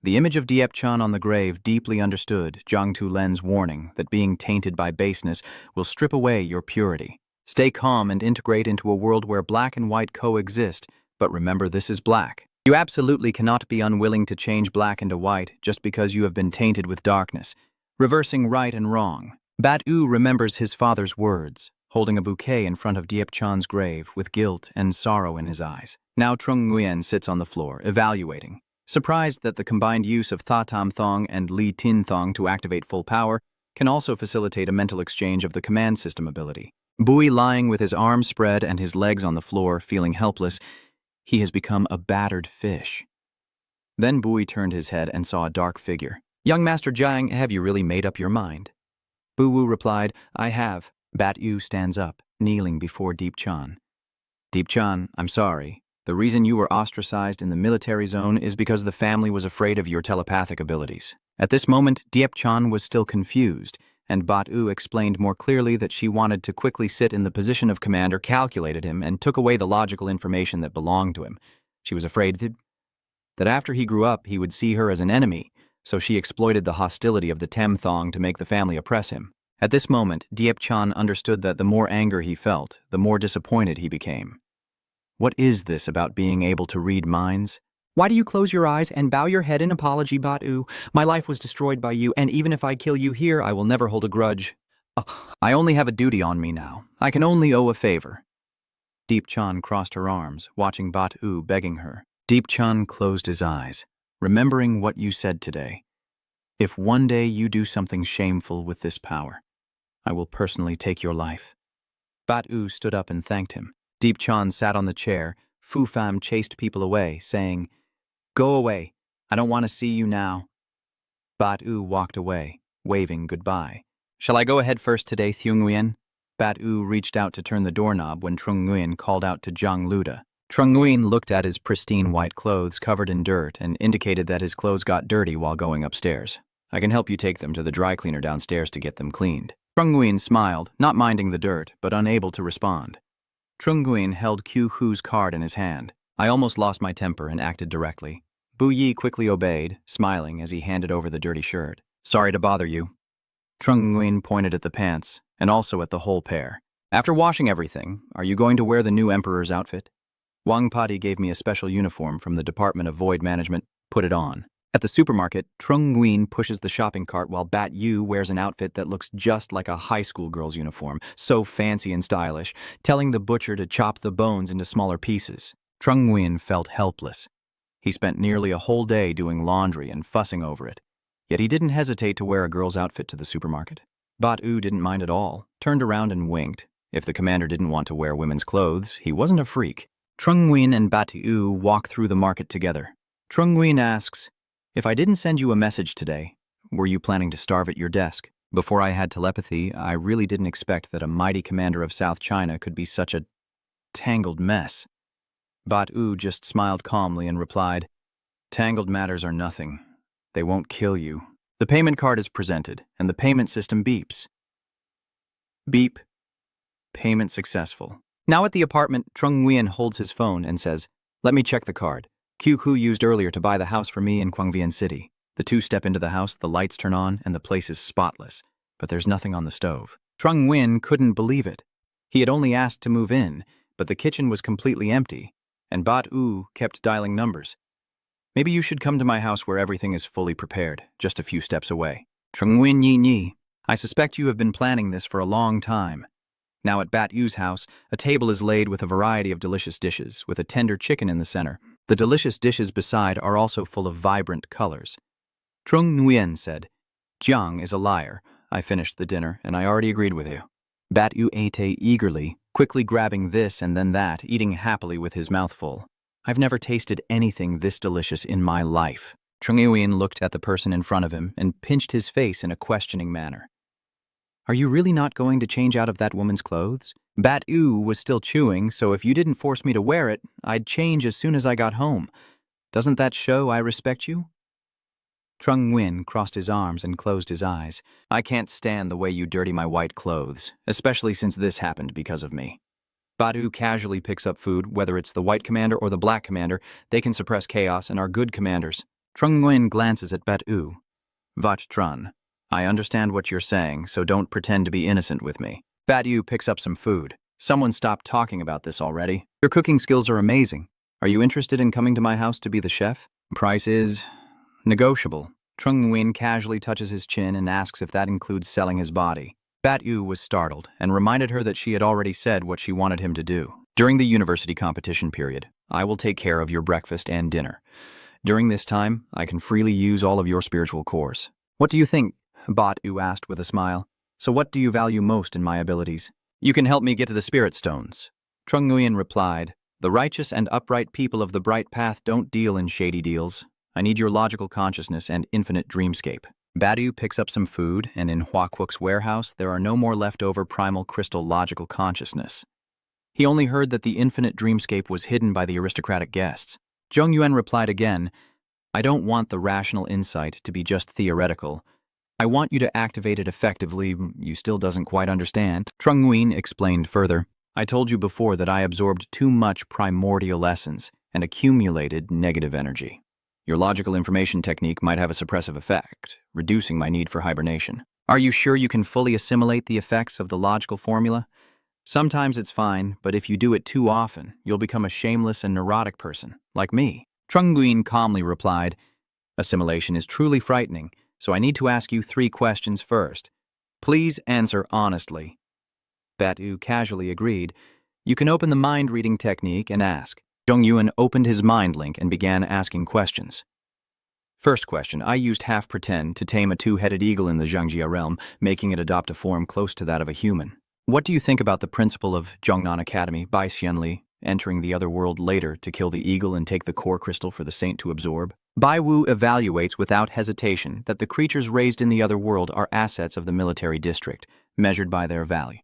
Speaker 3: The image of Diep Chan on the grave deeply understood Jiang Tulen's warning that being tainted by baseness will strip away your purity. Stay calm and integrate into a world where black and white coexist, but remember this is black. You absolutely cannot be unwilling to change black into white just because you have been tainted with darkness, reversing right and wrong. Bat Yu remembers his father's words, holding a bouquet in front of Diep Chan's grave with guilt and sorrow in his eyes. Now Trung Nguyen sits on the floor, evaluating. Surprised that the combined use of Tha Tam Thong and Li Tin Thong to activate full power can also facilitate a mental exchange of the command system ability. Bui lying with his arms spread and his legs on the floor, feeling helpless, he has become a battered fish. Then Bui turned his head and saw a dark figure.
Speaker 1: Young Master Jiang, have you really made up your mind? Bu Wu replied, I have.
Speaker 3: Bat Yu stands up, kneeling before Diep Chan. Diep Chan, I'm sorry. The reason you were ostracized in the military zone is because the family was afraid of your telepathic abilities. At this moment, Diep Chan was still confused, and Bat Yu explained more clearly that she wanted to quickly sit in the position of commander, calculated him, and took away the logical information that belonged to him. She was afraid that after he grew up, he would see her as an enemy, so she exploited the hostility of the Tem Thong to make the family oppress him. At this moment, Diep Chan understood that the more anger he felt, the more disappointed he became. What is this about being able to read minds?
Speaker 1: Why do you close your eyes and bow your head in apology, Bat Yu? My life was destroyed by you, and even if I kill you here, I will never hold a grudge.
Speaker 3: I only have a duty on me now. I can only owe a favor. Diep Chan crossed her arms, watching Bat Yu begging her. Diep Chan closed his eyes, remembering what you said today. If one day you do something shameful with this power, I will personally take your life. Bat Yu stood up and thanked him. Diep Chan sat on the chair. Fu Pham chased people away, saying, Go away. I don't want to see you now. Bat Yu walked away, waving goodbye. Shall I go ahead first today, Thung Nguyen? Bat Yu reached out to turn the doorknob when Trung Nguyen called out to Zhang Luda. Trung Nguyen looked at his pristine white clothes covered in dirt and indicated that his clothes got dirty while going upstairs. I can help you take them to the dry cleaner downstairs to get them cleaned. Trung Nguyen smiled, not minding the dirt, but unable to respond. Trung Nguyen held Q Hu's card in his hand. I almost lost my temper and acted directly. Bu Yi quickly obeyed, smiling as he handed over the dirty shirt. Sorry to bother you. Trung Nguyen pointed at the pants, and also at the whole pair. After washing everything, are you going to wear the new emperor's outfit? Wang Padi gave me a special uniform from the Department of Void Management. Put it on. At the supermarket, Trung Nguyen pushes the shopping cart while Bat Yu wears an outfit that looks just like a high school girl's uniform, so fancy and stylish, telling the butcher to chop the bones into smaller pieces. Trung Nguyen felt helpless. He spent nearly a whole day doing laundry and fussing over it, yet he didn't hesitate to wear a girl's outfit to the supermarket. Bat Yu didn't mind at all, turned around and winked. If the commander didn't want to wear women's clothes, he wasn't a freak. Trung Nguyen and Bat Yu walk through the market together. Trung Nguyen asks, If I didn't send you a message today, were you planning to starve at your desk? Before I had telepathy, I really didn't expect that a mighty commander of South China could be such a tangled mess. Bat Yu just smiled calmly and replied, Tangled matters are nothing. They won't kill you. The payment card is presented, and the payment system beeps. Beep. Payment successful. Now at the apartment, Trung Nguyen holds his phone and says, Let me check the card. Q Hu used earlier to buy the house for me in Quangvian City. The two step into the house, the lights turn on, and the place is spotless. But there's nothing on the stove. Trung Nguyen couldn't believe it. He had only asked to move in, but the kitchen was completely empty, and Bat Yu kept dialing numbers. Maybe you should come to my house where everything is fully prepared, just a few steps away. Trung Nguyen Yi, I suspect you have been planning this for a long time. Now at Bat Yu's house, a table is laid with a variety of delicious dishes, with a tender chicken in the center. The delicious dishes beside are also full of vibrant colors. Trung Nguyen said, Jiang is a liar. I finished the dinner, and I already agreed with you. Bat Yu ate eagerly, quickly grabbing this and then that, eating happily with his mouth full. I've never tasted anything this delicious in my life. Trung Nguyen looked at the person in front of him and pinched his face in a questioning manner. Are you really not going to change out of that woman's clothes? Bat Yu was still chewing, so if you didn't force me to wear it, I'd change as soon as I got home. Doesn't that show I respect you? Trung Nguyen crossed his arms and closed his eyes. I can't stand the way you dirty my white clothes, especially since this happened because of me. Badu casually picks up food, whether it's the white commander or the black commander. They can suppress chaos and are good commanders. Trung Nguyen glances at Batu. Vach Trun, I understand what you're saying, so don't pretend to be innocent with me. Badu picks up some food. Someone stop talking about this already. Your cooking skills are amazing. Are you interested in coming to my house to be the chef? Price is negotiable. Trung Nguyen casually touches his chin and asks if that includes selling his body. Bat Yu was startled and reminded her that she had already said what she wanted him to do. During the university competition period, I will take care of your breakfast and dinner. During this time, I can freely use all of your spiritual cores. What do you think? Bat Yu asked with a smile. So what do you value most in my abilities? You can help me get to the spirit stones. Trung Nguyen replied, The righteous and upright people of the bright path don't deal in shady deals. I need your logical consciousness and infinite dreamscape. Badu picks up some food, and in Hua Kwuk's warehouse, there are no more leftover primal crystal logical consciousness. He only heard that the infinite dreamscape was hidden by the aristocratic guests. Zhong Yuan replied again, I don't want the rational insight to be just theoretical. I want you to activate it effectively. You still doesn't quite understand. Trung Nguyen explained further, I told you before that I absorbed too much primordial essence and accumulated negative energy. Your logical information technique might have a suppressive effect, reducing my need for hibernation. Are you sure you can fully assimilate the effects of the logical formula? Sometimes it's fine, but if you do it too often, you'll become a shameless and neurotic person, like me. Trung Nguyen calmly replied, Assimilation is truly frightening, so I need to ask you 3 questions first. Please answer honestly. Batu casually agreed. You can open the mind-reading technique and ask. Zhong Yuan opened his mind link and began asking questions. First question, I used half-pretend to tame a 2-headed eagle in the Zhangjia realm, making it adopt a form close to that of a human. What do you think about the principle of Zhongnan Academy by Xianli, entering the other world later to kill the eagle and take the core crystal for the saint to absorb? Bai Wu evaluates without hesitation that the creatures raised in the other world are assets of the military district, measured by their value.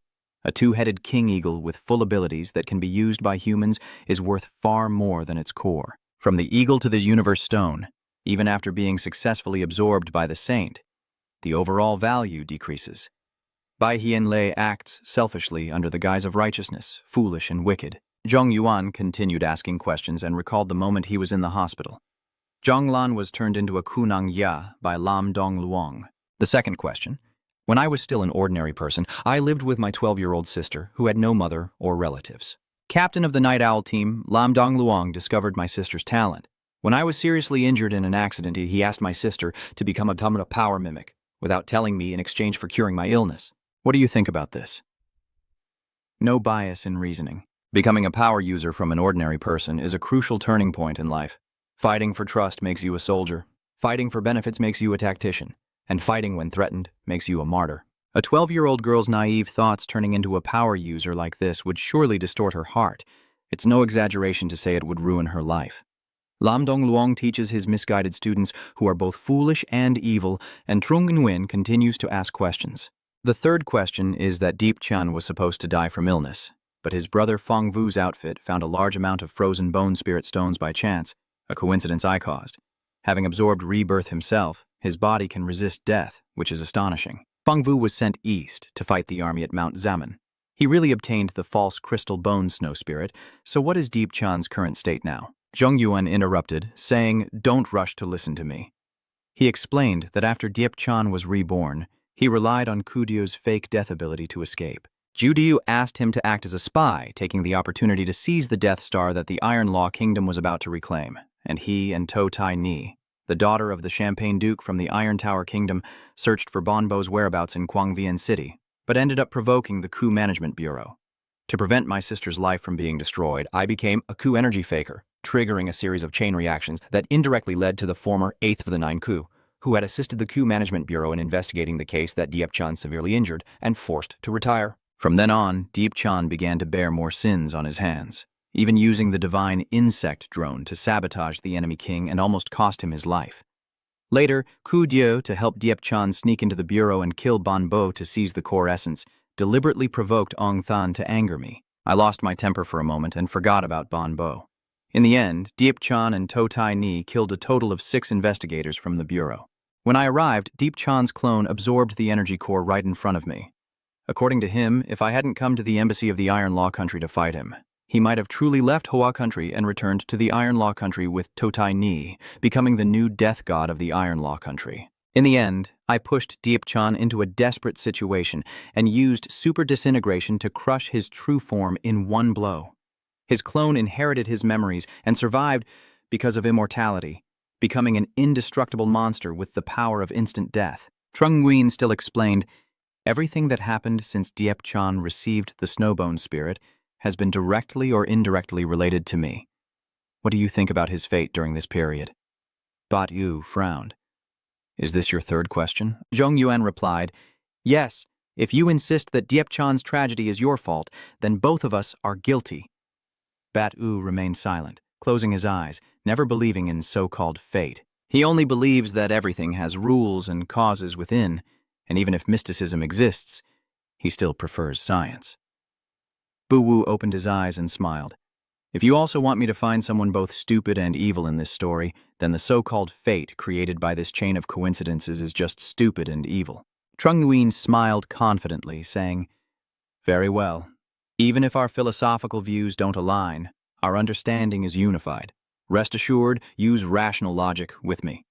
Speaker 3: A 2-headed king eagle with full abilities that can be used by humans is worth far more than its core. From the eagle to the universe stone, even after being successfully absorbed by the saint, the overall value decreases. Bai Hianlei acts selfishly under the guise of righteousness, foolish and wicked. Zhong Yuan continued asking questions and recalled the moment he was in the hospital. Zhong Lan was turned into a Kunang Ya by Lam Dong Luong. The second question. When I was still an ordinary person, I lived with my 12-year-old sister, who had no mother or relatives. Captain of the Night Owl team, Lam Dong Luong discovered my sister's talent. When I was seriously injured in an accident, he asked my sister to become a power mimic, without telling me in exchange for curing my illness. What do you think about this? No bias in reasoning. Becoming a power user from an ordinary person is a crucial turning point in life. Fighting for trust makes you a soldier. Fighting for benefits makes you a tactician. And fighting when threatened makes you a martyr. A 12-year-old girl's naive thoughts turning into a power user like this would surely distort her heart. It's no exaggeration to say it would ruin her life. Lam Dong Luong teaches his misguided students who are both foolish and evil, and Trung Nguyen continues to ask questions. The third question is that Deep Chan was supposed to die from illness, but his brother Fong Vu's outfit found a large amount of frozen bone spirit stones by chance, a coincidence I caused. Having absorbed rebirth himself, his body can resist death, which is astonishing. Feng Vu was sent east to fight the army at Mount Zaman. He really obtained the false crystal bone snow spirit, so what is Deep Chan's current state now? Zhong Yuan interrupted, saying, Don't rush to listen to me. He explained that after Deep Chan was reborn, he relied on Kudio's fake death ability to escape. Judiu asked him to act as a spy, taking the opportunity to seize the Death Star that the Iron Law Kingdom was about to reclaim, and he and To Tai Ni, the daughter of the Champagne Duke from the Iron Tower Kingdom, searched for Bonbo's whereabouts in Quangvian City, but ended up provoking the Coup Management Bureau. To prevent my sister's life from being destroyed, I became a coup energy faker, triggering a series of chain reactions that indirectly led to the former 8th of the 9 coup,
Speaker 2: who had assisted the Coup Management Bureau in investigating the case that Diep-chan severely injured and forced to retire.
Speaker 3: From then on, Diep-chan began to bear more sins on his hands, even using the divine insect drone to sabotage the enemy king and almost cost him his life. Later, Ku Dieu, to help Diep-chan sneak into the bureau and kill Ban Bo to seize the core essence, deliberately provoked Ong Than to anger me. I lost my temper for a moment and forgot about Ban Bo. In the end, Diep-chan and To Tai Ni killed a total of 6 investigators from the bureau. When I arrived, Diep-chan's clone absorbed the energy core right in front of me. According to him, if I hadn't come to the embassy of the Iron Law country to fight him, he might have truly left Hoa country and returned to the Iron Law country with To Tai Ni, becoming the new death god of the Iron Law country. In the end, I pushed Diep-chan into a desperate situation and used super disintegration to crush his true form in one blow. His clone inherited his memories and survived because of immortality, becoming an indestructible monster with the power of instant death. Trung Nguyen still explained, "Everything that happened since Diep-chan received the Snowbone spirit has been directly or indirectly related to me. What do you think about his fate during this period?" Bat Yu frowned. "Is this your third question?" Zhong Yuan replied, "Yes, if you insist that Diep-chan's tragedy is your fault, then both of us are guilty." Bat Yu remained silent, closing his eyes, never believing in so-called fate. He only believes that everything has rules and causes within, and even if mysticism exists, he still prefers science. Bu Wu opened his eyes and smiled. "If you also want me to find someone both stupid and evil in this story, then the so-called fate created by this chain of coincidences is just stupid and evil." Trung Nguyen smiled confidently, saying, "Very well. Even if our philosophical views don't align, our understanding is unified. Rest assured, use rational logic with me.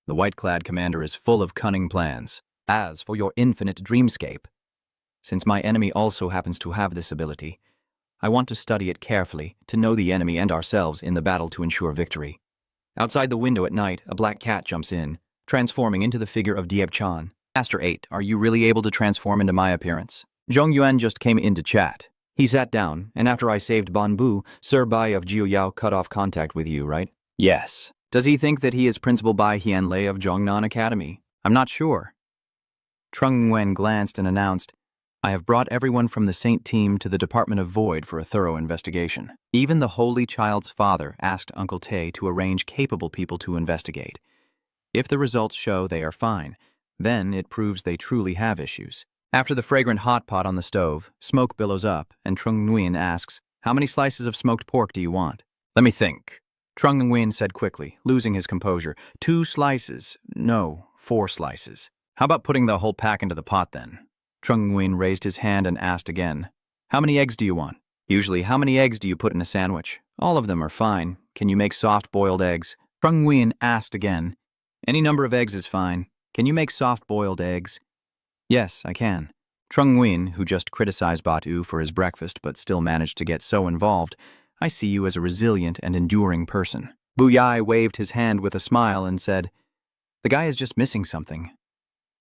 Speaker 3: The white-clad commander is full of cunning plans. As for your infinite dreamscape, since my enemy also happens to have this ability, I want to study it carefully to know the enemy and ourselves in the battle to ensure victory." Outside the window at night, a black cat jumps in, transforming into the figure of Diep-chan. "Master 8, are you really able to transform into my appearance?" Zhong Yuan just came in to chat. He sat down, and after I saved Ban Bu, Sir Bai of Jiu Yao cut off contact with you, right? "Yes. Does he think that he is Principal Bai Hianlei of Zhongnan Academy?" "I'm not sure." Trung Nguyen glanced and announced, "I have brought everyone from the Saint team to the Department of Void for a thorough investigation. Even the Holy Child's father asked Uncle Tay to arrange capable people to investigate. If the results show they are fine, then it proves they truly have issues." After the fragrant hot pot on the stove, smoke billows up, and Trung Nguyen asks, "How many slices of smoked pork do you want?" "Let me think," Trung Nguyen said quickly, losing his composure. 2 slices. No, 4 slices. "How about putting the whole pack into the pot then?" Trung Nguyen raised his hand and asked again, "How many eggs do you want?" "Usually, how many eggs do you put in a sandwich?" "All of them are fine. Can you make soft-boiled eggs?" Trung Nguyen asked again, "Any number of eggs is fine. Can you make soft-boiled eggs?" "Yes, I can." Trung Nguyen, who just criticized Bat Yu for his breakfast but still managed to get so involved, "I see you as a resilient and enduring person." Bu Yai waved his hand with a smile and said, "The guy is just missing something."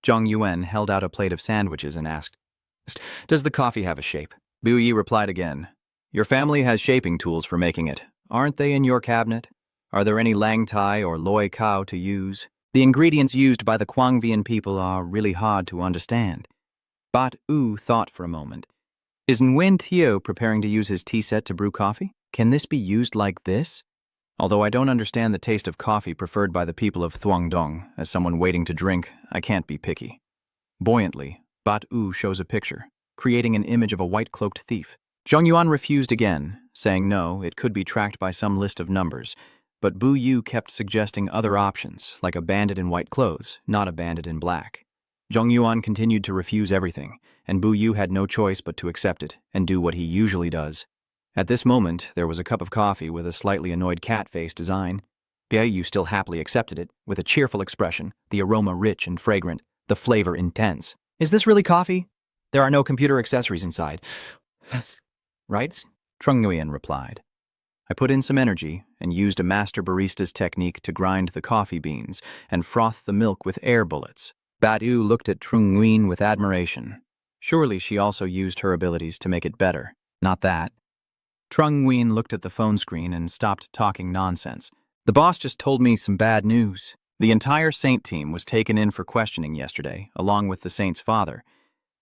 Speaker 3: Zhong Yuan held out a plate of sandwiches and asked, "Does the coffee have a shape?" Bu Yi replied again, "Your family has shaping tools for making it. Aren't they in your cabinet? Are there any lang tai or loi cow to use? The ingredients used by the Kwangvian people are really hard to understand." Bat Yu thought for a moment. "Is Nguyen Thieu preparing to use his tea set to brew coffee? Can this be used like this? Although I don't understand the taste of coffee preferred by the people of Thuongdong, as someone waiting to drink, I can't be picky." Buoyantly, Bat Yu shows a picture, creating an image of a white-cloaked thief. Zhong Yuan refused again, saying no, it could be tracked by some list of numbers, but Bu Yu kept suggesting other options, like a bandit in white clothes, not a bandit in black. Zhong Yuan continued to refuse everything, and Bu Yu had no choice but to accept it and do what he usually does. At this moment, there was a cup of coffee with a slightly annoyed cat face design. Bu Yu still happily accepted it, with a cheerful expression, the aroma rich and fragrant, the flavor intense. "Is this really coffee? There are no computer accessories inside. Right?" Trung Nguyen replied. "I put in some energy and used a master barista's technique to grind the coffee beans and froth the milk with air bullets." Bat Yu looked at Trung Nguyen with admiration. Surely she also used her abilities to make it better. Not that. Trung Nguyen looked at the phone screen and stopped talking nonsense. "The boss just told me some bad news." The entire Saint team was taken in for questioning yesterday, along with the Saint's father,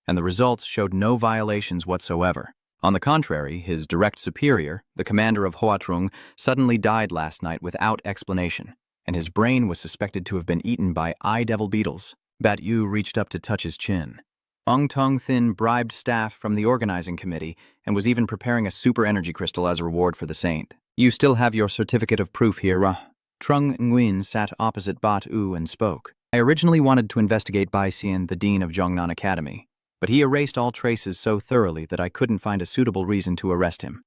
Speaker 3: and the results showed no violations whatsoever. On the contrary, his direct superior, the commander of Huatrung, suddenly died last night without explanation, and his brain was suspected to have been eaten by eye-devil beetles. Bat Yu reached up to touch his chin. Ong Tong Thin bribed staff from the organizing committee and was even preparing a super energy crystal as a reward for the Saint. You still have your certificate of proof here, Trung Nguyen sat opposite Bat Yu and spoke. I originally wanted to investigate Bai Xian, the dean of Zhongnan Academy, but he erased all traces so thoroughly that I couldn't find a suitable reason to arrest him.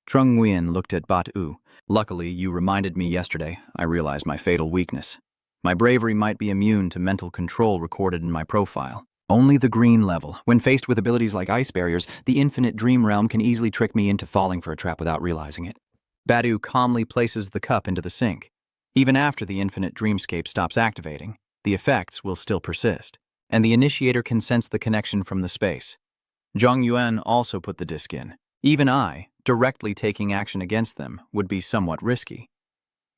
Speaker 3: Trung Nguyen looked at Bat Yu. Luckily, you reminded me yesterday. I realized my fatal weakness. My bravery might be immune to mental control recorded in my profile. Only the green level. When faced with abilities like ice barriers, the infinite dream realm can easily trick me into falling for a trap without realizing it. Badu calmly places the cup into the sink. Even after the infinite dreamscape stops activating, the effects will still persist, and the initiator can sense the connection from the space. Zhang Yuan also put the disc in. Even I, directly taking action against them, would be somewhat risky.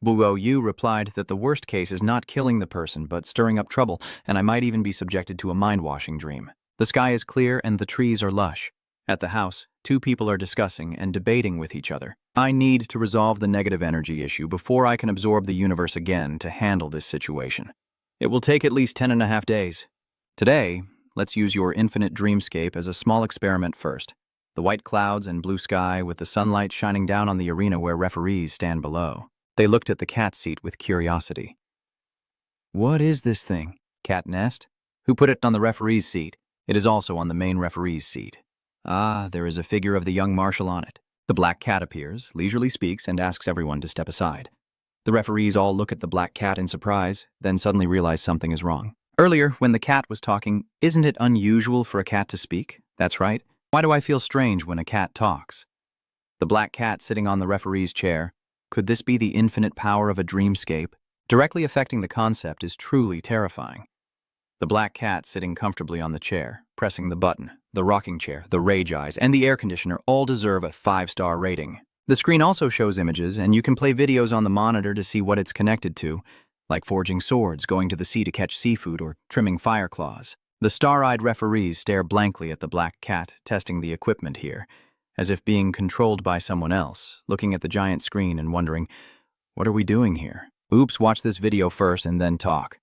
Speaker 3: Buo Yu replied that the worst case is not killing the person but stirring up trouble, and I might even be subjected to a mind-washing dream. The sky is clear and the trees are lush. At the house, two people are discussing and debating with each other. I need to resolve the negative energy issue before I can absorb the universe again to handle this situation. It will take at least 10.5 days. Today, let's use your infinite dreamscape as a small experiment first. The white clouds and blue sky with the sunlight shining down on the arena where referees stand below. They looked at the cat seat with curiosity. What is this thing? Cat nest? Who put it on the referee's seat? It is also on the main referee's seat. Ah, there is a figure of the young marshal on it. The black cat appears, leisurely speaks, and asks everyone to step aside. The referees all look at the black cat in surprise, then suddenly realize something is wrong. Earlier, when the cat was talking, isn't it unusual for a cat to speak? That's right. Why do I feel strange when a cat talks? The black cat sitting on the referee's chair. Could this be the infinite power of a dreamscape? Directly affecting the concept is truly terrifying. The black cat sitting comfortably on the chair, pressing the button, the rocking chair, the rage eyes, and the air conditioner all deserve a 5-star rating. The screen also shows images, and you can play videos on the monitor to see what it's connected to, like forging swords, going to the sea to catch seafood, or trimming fire claws. The star-eyed referees stare blankly at the black cat, testing the equipment here, as if being controlled by someone else, looking at the giant screen and wondering, what are we doing here? Oops, watch this video first and then talk.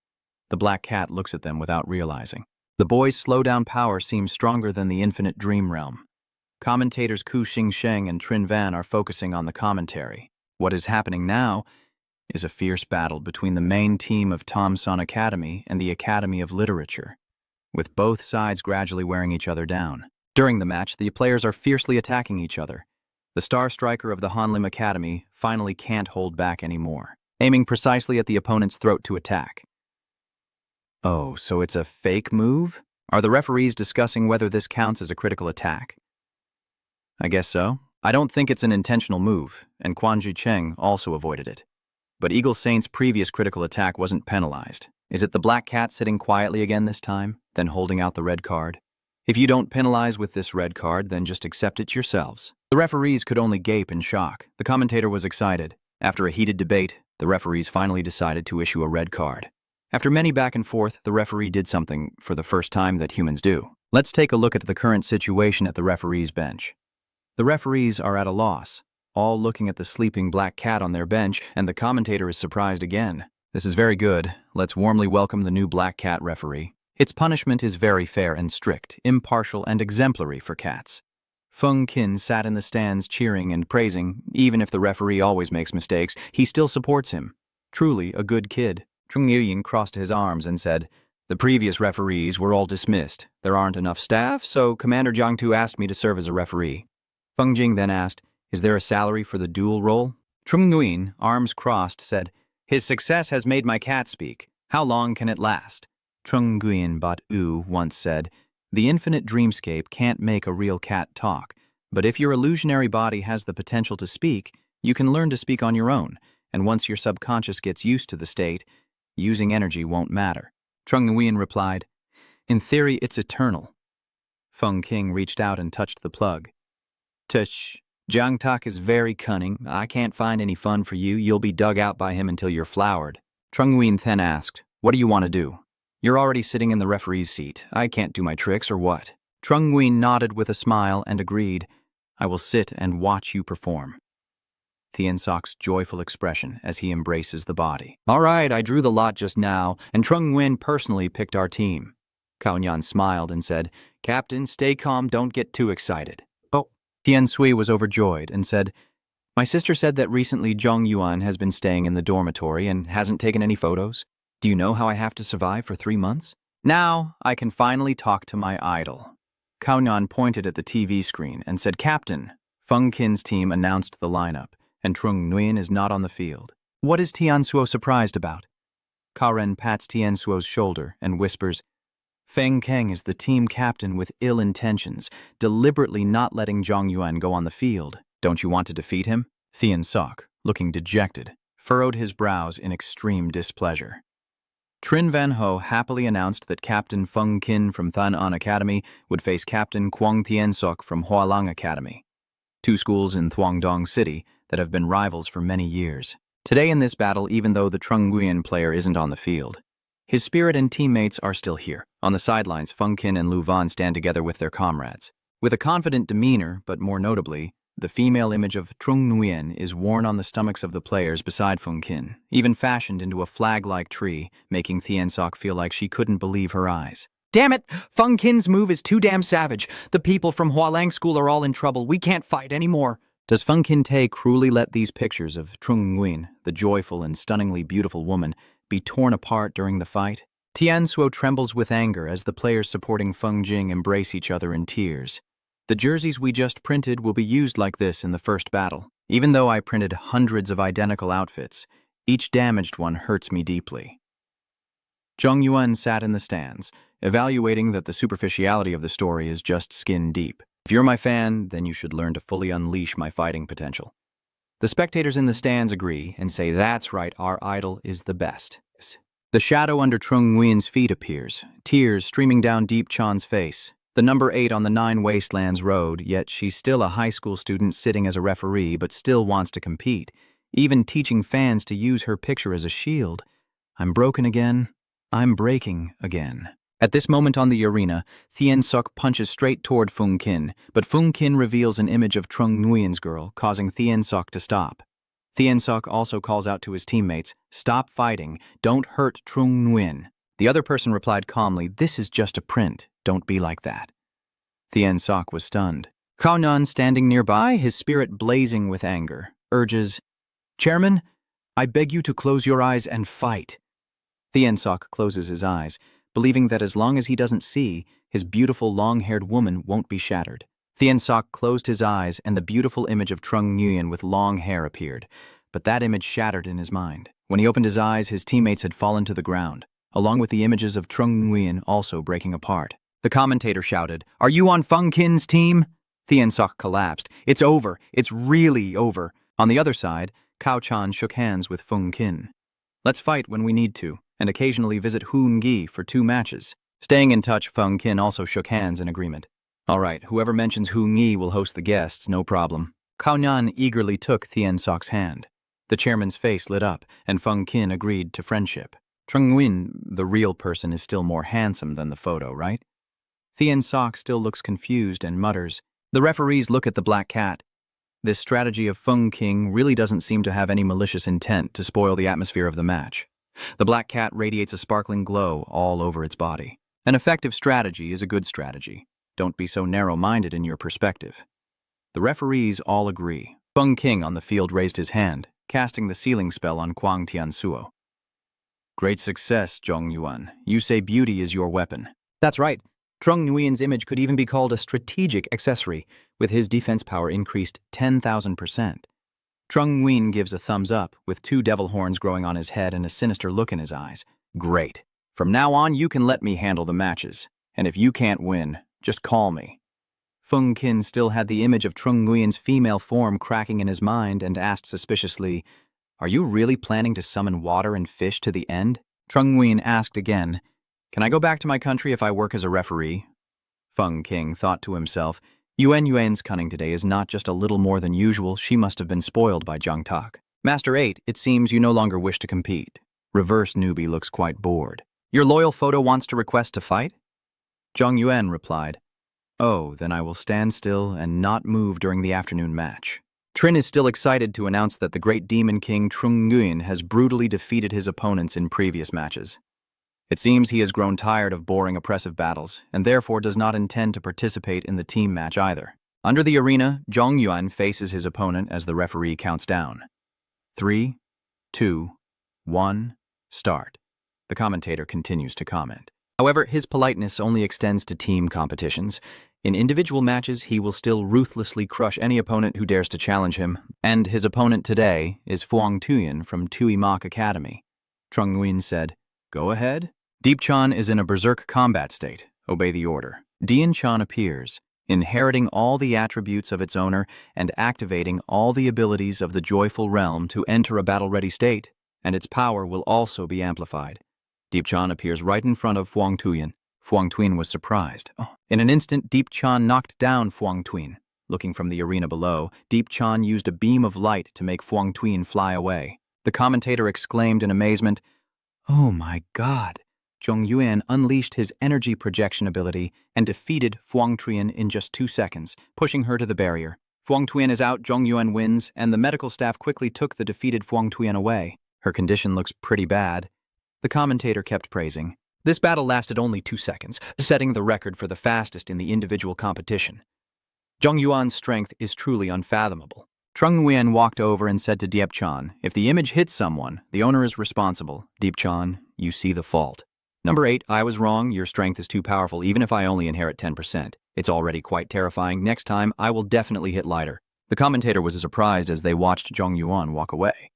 Speaker 3: The black cat looks at them without realizing. The boy's slow-down power seems stronger than the infinite dream realm. Commentators Ku Xingsheng and Trin Van are focusing on the commentary. What is happening now is a fierce battle between the main team of Tom Son Academy and the Academy of Literature, with both sides gradually wearing each other down. During the match, the players are fiercely attacking each other. The star striker of the Hanlim Academy finally can't hold back anymore, aiming precisely at the opponent's throat to attack. Oh, so it's a fake move? Are the referees discussing whether this counts as a critical attack? I guess so. I don't think it's an intentional move, and Quan Zhicheng also avoided it. But Eagle Saint's previous critical attack wasn't penalized. Is it the black cat sitting quietly again this time, then holding out the red card? If you don't penalize with this red card, then just accept it yourselves. The referees could only gape in shock. The commentator was excited. After a heated debate, the referees finally decided to issue a red card. After many back and forth, the referee did something for the first time that humans do. Let's take a look at the current situation at the referee's bench. The referees are at a loss, all looking at the sleeping black cat on their bench, and the commentator is surprised again. This is very good. Let's warmly welcome the new black cat referee. Its punishment is very fair and strict, impartial and exemplary for cats. Feng Qin sat in the stands cheering and praising. Even if the referee always makes mistakes, he still supports him. Truly a good kid. Trung Yuyin crossed his arms and said, "The previous referees were all dismissed. There aren't enough staff, so Commander Jiangtu asked me to serve as a referee." Feng Jing then asked, "Is there a salary for the dual role?" Trung Nguyen, arms crossed, said, "His success has made my cat speak. How long can it last?" Trung Nguyen Bat Yu once said, "The infinite dreamscape can't make a real cat talk, but if your illusionary body has the potential to speak, you can learn to speak on your own, and once your subconscious gets used to the state, using energy won't matter." Trung Nguyen replied, "In theory, it's eternal." Feng King reached out and touched the plug. "Tush, Jiang Tak is very cunning. I can't find any fun for you. You'll be dug out by him until you're flowered."
Speaker 2: Trung Nguyen then asked, "What do you want to do?" "You're already sitting in the referee's seat. I can't do my tricks or what?"
Speaker 3: Trung Nguyen nodded with a smile and agreed, "I will sit and watch you perform." Thien Sok's joyful expression as he embraces the body.
Speaker 2: "All right, I drew the lot just now, and Trung Nguyen personally picked our team." Cao Nhan smiled and said, "Captain, stay calm, don't get too excited."
Speaker 3: "Oh." Tien Sui was overjoyed and said,
Speaker 2: "My sister said that recently Zhong Yuan has been staying in the dormitory and hasn't taken any photos. Do you know how I have to survive for 3 months?"
Speaker 3: "Now I can finally talk to my idol." Cao Nhan pointed at the TV screen and said, "Captain." Feng Qin's team announced the lineup, and Trung Nguyen is not on the field. "What is Tian Suo surprised about?" Cao Ren pats Tian Suo's shoulder and whispers, "Feng Keng is the team captain with ill intentions, deliberately not letting Zhong Yuan go on the field. Don't you want to defeat him?" Thien Sok, looking dejected, furrowed his brows in extreme displeasure. Trin Van Ho happily announced that Captain Feng Qin from Than An Academy would face Captain Quang Thien Sok from Hualang Academy, 2 schools in Thuongdong City that have been rivals for many years. Today in this battle, even though the Trung Nguyen player isn't on the field, his spirit and teammates are still here. On the sidelines, Feng Qin and Lu Van stand together with their comrades. With a confident demeanor, but more notably, the female image of Trung Nguyen is worn on the stomachs of the players beside Feng Qin, even fashioned into a flag-like tree, making Thien Sok feel like she couldn't believe her eyes.
Speaker 1: Damn it! Feng Qin's move is too damn savage. The people from Hualang School are all in trouble. We can't fight anymore.
Speaker 3: Does Feng Qin Tay cruelly let these pictures of Trung Nguyen, the joyful and stunningly beautiful woman, be torn apart during the fight? Tian Suo trembles with anger as the players supporting Feng Jing embrace each other in tears. The jerseys we just printed will be used like this in the first battle. Even though I printed hundreds of identical outfits, each damaged one hurts me deeply. Zhong Yuan sat in the stands, evaluating that the superficiality of the story is just skin deep. If you're my fan, then you should learn to fully unleash my fighting potential. The spectators in the stands agree and say, "That's right, our idol is the best." The shadow under Trung Nguyen's feet appears, tears streaming down Deep Chan's face. The number 8 on the 9 Wastelands Road, yet she's still a high school student sitting as a referee but still wants to compete, even teaching fans to use her picture as a shield. I'm broken again. I'm breaking again. At this moment on the arena, Thien Sok punches straight toward Feng Qin, but Feng Qin reveals an image of Trung Nguyen's girl, causing Thien Sok to stop. Thien Sok also calls out to his teammates, "Stop fighting. Don't hurt Trung Nguyen." The other person replied calmly, "This is just a print. Don't be like that." Thien Sok was stunned. Cao Nhan, standing nearby, his spirit blazing with anger, urges, "Chairman, I beg you to close your eyes and fight." Thien Sok closes his eyes, believing that as long as he doesn't see, his beautiful long-haired woman won't be shattered. Thien Sok closed his eyes and the beautiful image of Trung Nguyen with long hair appeared, but that image shattered in his mind. When he opened his eyes, his teammates had fallen to the ground, along with the images of Trung Nguyen also breaking apart. The commentator shouted, "Are you on Feng Qin's team?" Thien Sok collapsed. "It's over. It's really over." On the other side, Cao Chan shook hands with Feng Qin. "Let's fight when we need to, and occasionally visit Hoon Gi for 2 matches. Staying in touch, Feng Qin also shook hands in agreement. "All right, whoever mentions Hoon Gi will host the guests, no problem." Cao Nhan eagerly took Thien Sok's hand. The chairman's face lit up, and Feng Qin agreed to friendship. Trung Nguyen, the real person, is still more handsome than the photo, right? Thien Sok still looks confused and mutters. The referees look at the black cat. This strategy of Feng King really doesn't seem to have any malicious intent to spoil the atmosphere of the match. The black cat radiates a sparkling glow all over its body. An effective strategy is a good strategy. Don't be so narrow-minded in your perspective. The referees all agree. Feng King on the field raised his hand, casting the sealing spell on Quang Tian Suo. "Great success, Zhong Yuan. You say beauty is your weapon."
Speaker 1: That's right. Trung Nguyen's image could even be called a strategic accessory, with his defense power increased
Speaker 3: 10,000%. Trung Nguyen gives a thumbs up, with 2 devil horns growing on his head and a sinister look in his eyes. "Great. From now on, you can let me handle the matches. And if you can't win, just call me." Feng Qin still had the image of Trung Nguyen's female form cracking in his mind and asked suspiciously, "Are you really planning to summon water and fish to the end?" Trung Nguyen asked again, "Can I go back to my country if I work as a referee?" Feng King thought to himself, Yuan's cunning today is not just a little more than usual. She must have been spoiled by Jiang Tak. "Master 8, it seems you no longer wish to compete. Reverse newbie looks quite bored. Your loyal photo wants to request to fight? Zhang Yuan replied, Oh, then I will stand still and not move during the afternoon match. Trin is still excited to announce that the great demon king Trung Nguyen has brutally defeated his opponents in previous matches. It seems he has grown tired of boring oppressive battles, and therefore does not intend to participate in the team match either. Under the arena, Zhang Yuan faces his opponent as the referee counts down. 3, 2, 1, start. The commentator continues to comment. However, his politeness only extends to team competitions. In individual matches, he will still ruthlessly crush any opponent who dares to challenge him, and his opponent today is Fuang Tuyen from Tui Mok Academy. Trung Nguyen said, Go ahead. Deep Chan is in a berserk combat state. Obey the order. Dian Chan appears, inheriting all the attributes of its owner and activating all the abilities of the joyful realm to enter a battle-ready state, and its power will also be amplified. Deep Chan appears right in front of Fuang Tuyen. Fuang Tuyen was surprised. In an instant, Deep Chan knocked down Fuang Tuyen. Looking from the arena below, Deep Chan used a beam of light to make Fuang Tuyen fly away. The commentator exclaimed in amazement, Oh my God! Zhang Yuan unleashed his energy projection ability and defeated Fuang Tuyen in just 2 seconds, pushing her to the barrier. Fuang Tuyen is out, Zhang Yuan wins, and the medical staff quickly took the defeated Fuang Tuyen away. Her condition looks pretty bad. The commentator kept praising. This battle lasted only 2 seconds, setting the record for the fastest in the individual competition. Zhang Yuan's strength is truly unfathomable. Trung Nguyen walked over and said to Deep Chan, If the image hits someone, the owner is responsible. Deep Chan, you see the fault. Number 8, I was wrong. Your strength is too powerful even if I only inherit 10%. It's already quite terrifying. Next time, I will definitely hit lighter. The commentator was surprised as they watched Zhang Yuan walk away.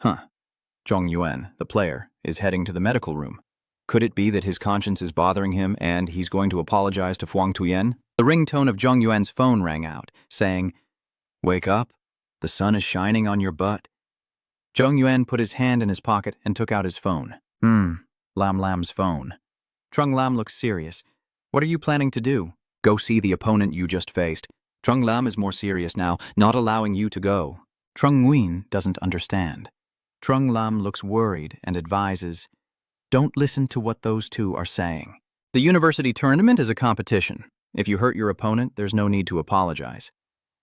Speaker 3: Zhang Yuan, the player, is heading to the medical room. Could it be that his conscience is bothering him and he's going to apologize to Fuang Tuyen? The ringtone of Zhang Yuan's phone rang out, saying, Wake up. The sun is shining on your butt. Zhang Yuan put his hand in his pocket and took out his phone. Lam Lam's phone. Trung Lam looks serious. What are you planning to do? Go see the opponent you just faced. Trung Lam is more serious now, not allowing you to go. Trung Nguyen doesn't understand. Trung Lam looks worried and advises, Don't listen to what those two are saying. The university tournament is a competition. If you hurt your opponent, there's no need to apologize.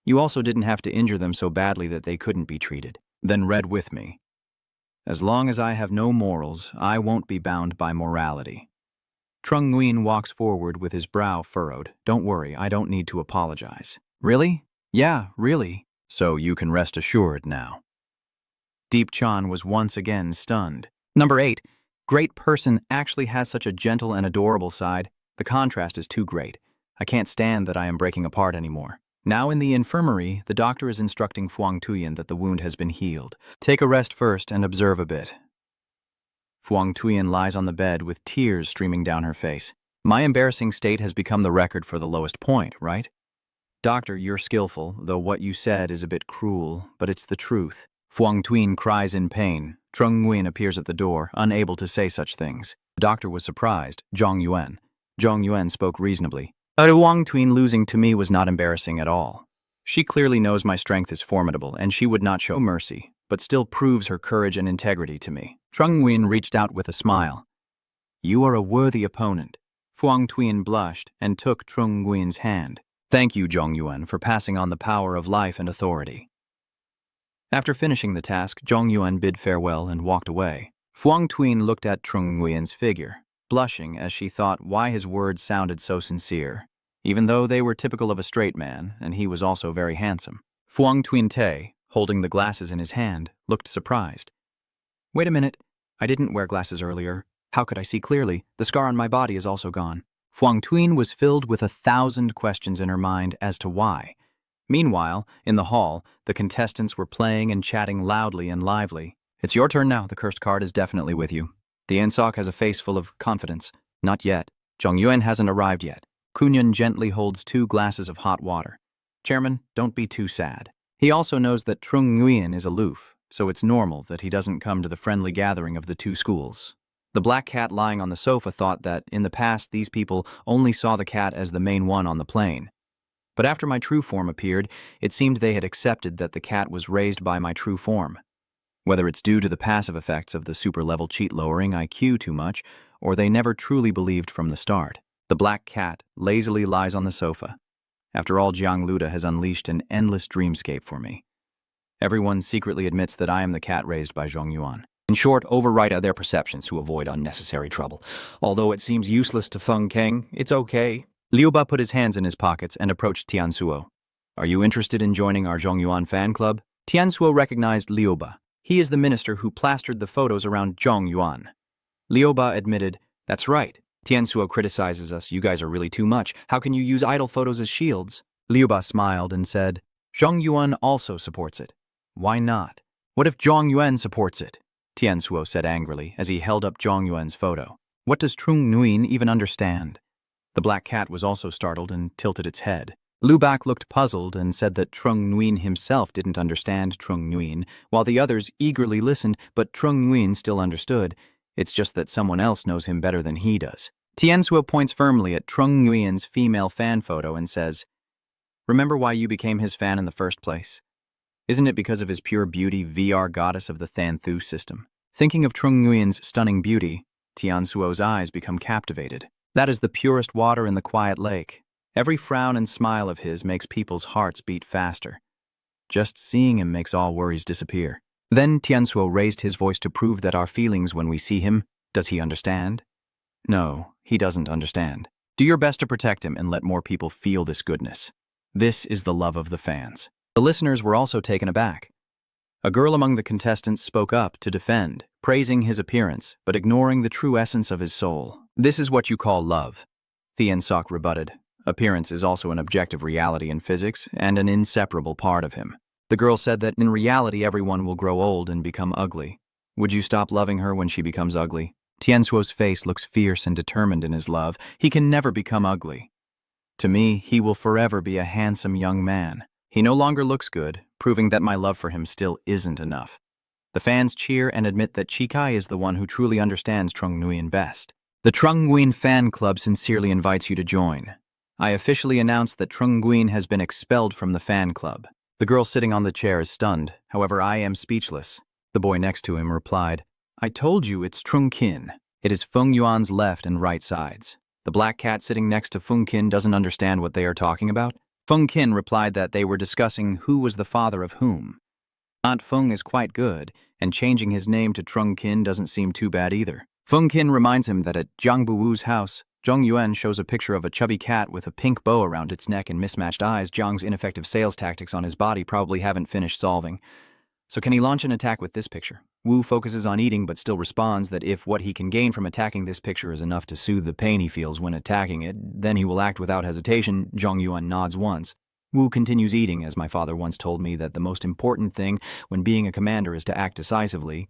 Speaker 3: You also didn't have to injure them so badly that they couldn't be treated. Then read with me. As long as I have no morals, I won't be bound by morality. Trung Nguyen walks forward with his brow furrowed. Don't worry, I don't need to apologize. Really? Yeah, really. So you can rest assured now. Deep Chan was once again stunned. Number 8. Great person actually has such a gentle and adorable side. The contrast is too great. I can't stand that I am breaking apart anymore. Now in the infirmary, the doctor is instructing Fuang Tuyen that the wound has been healed. Take a rest first and observe a bit. Fuang Tuyen lies on the bed with tears streaming down her face. My embarrassing state has become the record for the lowest point, right? Doctor, you're skillful, though what you said is a bit cruel, but it's the truth. Fuang Tuyen cries in pain. Trung Nguyen appears at the door, unable to say such things. The doctor was surprised. Zhang Yuan spoke reasonably. Fuang Tuyen losing to me was not embarrassing at all. She clearly knows my strength is formidable, and she would not show mercy, but still proves her courage and integrity to me. Trung Nguyen reached out with a smile. You are a worthy opponent. Fuang Tuyen blushed and took Trung Nguyen's hand. Thank you, Zhang Yuan, for passing on the power of life and authority. After finishing the task, Zhang Yuan bid farewell and walked away. Fuang Tuyen looked at Trung Nguyen's figure, blushing as she thought why his words sounded so sincere, even though they were typical of a straight man, and he was also very handsome. Fuang Tuyen, holding the glasses in his hand, looked surprised. Wait a minute, I didn't wear glasses earlier. How could I see clearly? The scar on my body is also gone. Fuang Tuyen was filled with 1,000 questions in her mind as to why. Meanwhile, in the hall, the contestants were playing and chatting loudly and lively. It's your turn now, the cursed card is definitely with you. The Insok has a face full of confidence. Not yet. Zhang Yuan hasn't arrived yet. Kunyan gently holds 2 glasses of hot water. Chairman, don't be too sad. He also knows that Trung Nguyen is aloof, so it's normal that he doesn't come to the friendly gathering of the 2 schools. The black cat lying on the sofa thought that, in the past, these people only saw the cat as the main one on the plane. But after my true form appeared, it seemed they had accepted that the cat was raised by my true form. Whether it's due to the passive effects of the super-level cheat lowering IQ too much, or they never truly believed from the start. The black cat lazily lies on the sofa. After all, Jiang Luda has unleashed an endless dreamscape for me. Everyone secretly admits that I am the cat raised by Zhong Yuan.
Speaker 2: In short, overwrite their perceptions to avoid unnecessary trouble. Although it seems useless to Feng Keng, it's okay.
Speaker 3: Liu Ba put his hands in his pockets and approached Tiansuo.
Speaker 2: Are you interested in joining our Zhong Yuan fan club?
Speaker 3: Tiansuo recognized Liu Ba. He is the minister who plastered the photos around Zhong Yuan.
Speaker 2: Liu Ba admitted, "That's right. Tiansuo criticizes us. You guys are really too much. How can you use idol photos as shields?"
Speaker 3: Liu Ba smiled and said, Zhong Yuan also supports it. Why not? What if Zhong Yuan supports it? Tiansuo said angrily as he held up Zhong Yuan's photo. What does Trung Nguyen even understand? The black cat was also startled and tilted its head. Lu Bak looked puzzled and said that Trung Nguyen himself didn't understand Trung Nguyen, while the others eagerly listened, but Trung Nguyen still understood. It's just that someone else knows him better than he does. Tiansuo points firmly at Trung Nguyen's female fan photo and says, "Remember why you became his fan in the first place? Isn't it because of his pure beauty, VR goddess of the Thanthu system?" Thinking of Trung Nguyen's stunning beauty, Tiansuo's eyes become captivated. That is the purest water in the quiet lake. Every frown and smile of his makes people's hearts beat faster. Just seeing him makes all worries disappear. Then Tiansuo raised his voice to prove that our feelings when we see him, does he understand? No, he doesn't understand. Do your best to protect him and let more people feel this goodness. This is the love of the fans. The listeners were also taken aback. A girl among the contestants spoke up to defend, praising his appearance, but ignoring the true essence of his soul. This is what you call love. Thien Sok rebutted. Appearance is also an objective reality in physics and an inseparable part of him. The girl said that in reality everyone will grow old and become ugly. Would you stop loving her when she becomes ugly? Tiansuo's face looks fierce and determined in his love. He can never become ugly. To me, he will forever be a handsome young man. He no longer looks good, proving that my love for him still isn't enough. The fans cheer and admit that Chikai is the one who truly understands Trung Nguyen best. The Trung Nguyen fan club sincerely invites you to join. I officially announce that Trung Nguyen has been expelled from the fan club. The girl sitting on the chair is stunned, however I am speechless. The boy next to him replied, I told you it's Trung Kin. It is Feng Yuan's left and right sides. The black cat sitting next to Feng Kin doesn't understand what they are talking about. Feng Kin replied that they were discussing who was the father of whom. Aunt Feng is quite good, and changing his name to Trung Kin doesn't seem too bad either. Feng Kin reminds him that at Jiang Buwu's house, Zhong Yuan shows a picture of a chubby cat with a pink bow around its neck and mismatched eyes. Zhang's ineffective sales tactics on his body probably haven't finished solving. So can he launch an attack with this picture? Wu focuses on eating but still responds that if what he can gain from attacking this picture is enough to soothe the pain he feels when attacking it, then he will act without hesitation. Zhong Yuan nods once. Wu continues eating, as my father once told me that the most important thing when being a commander is to act decisively.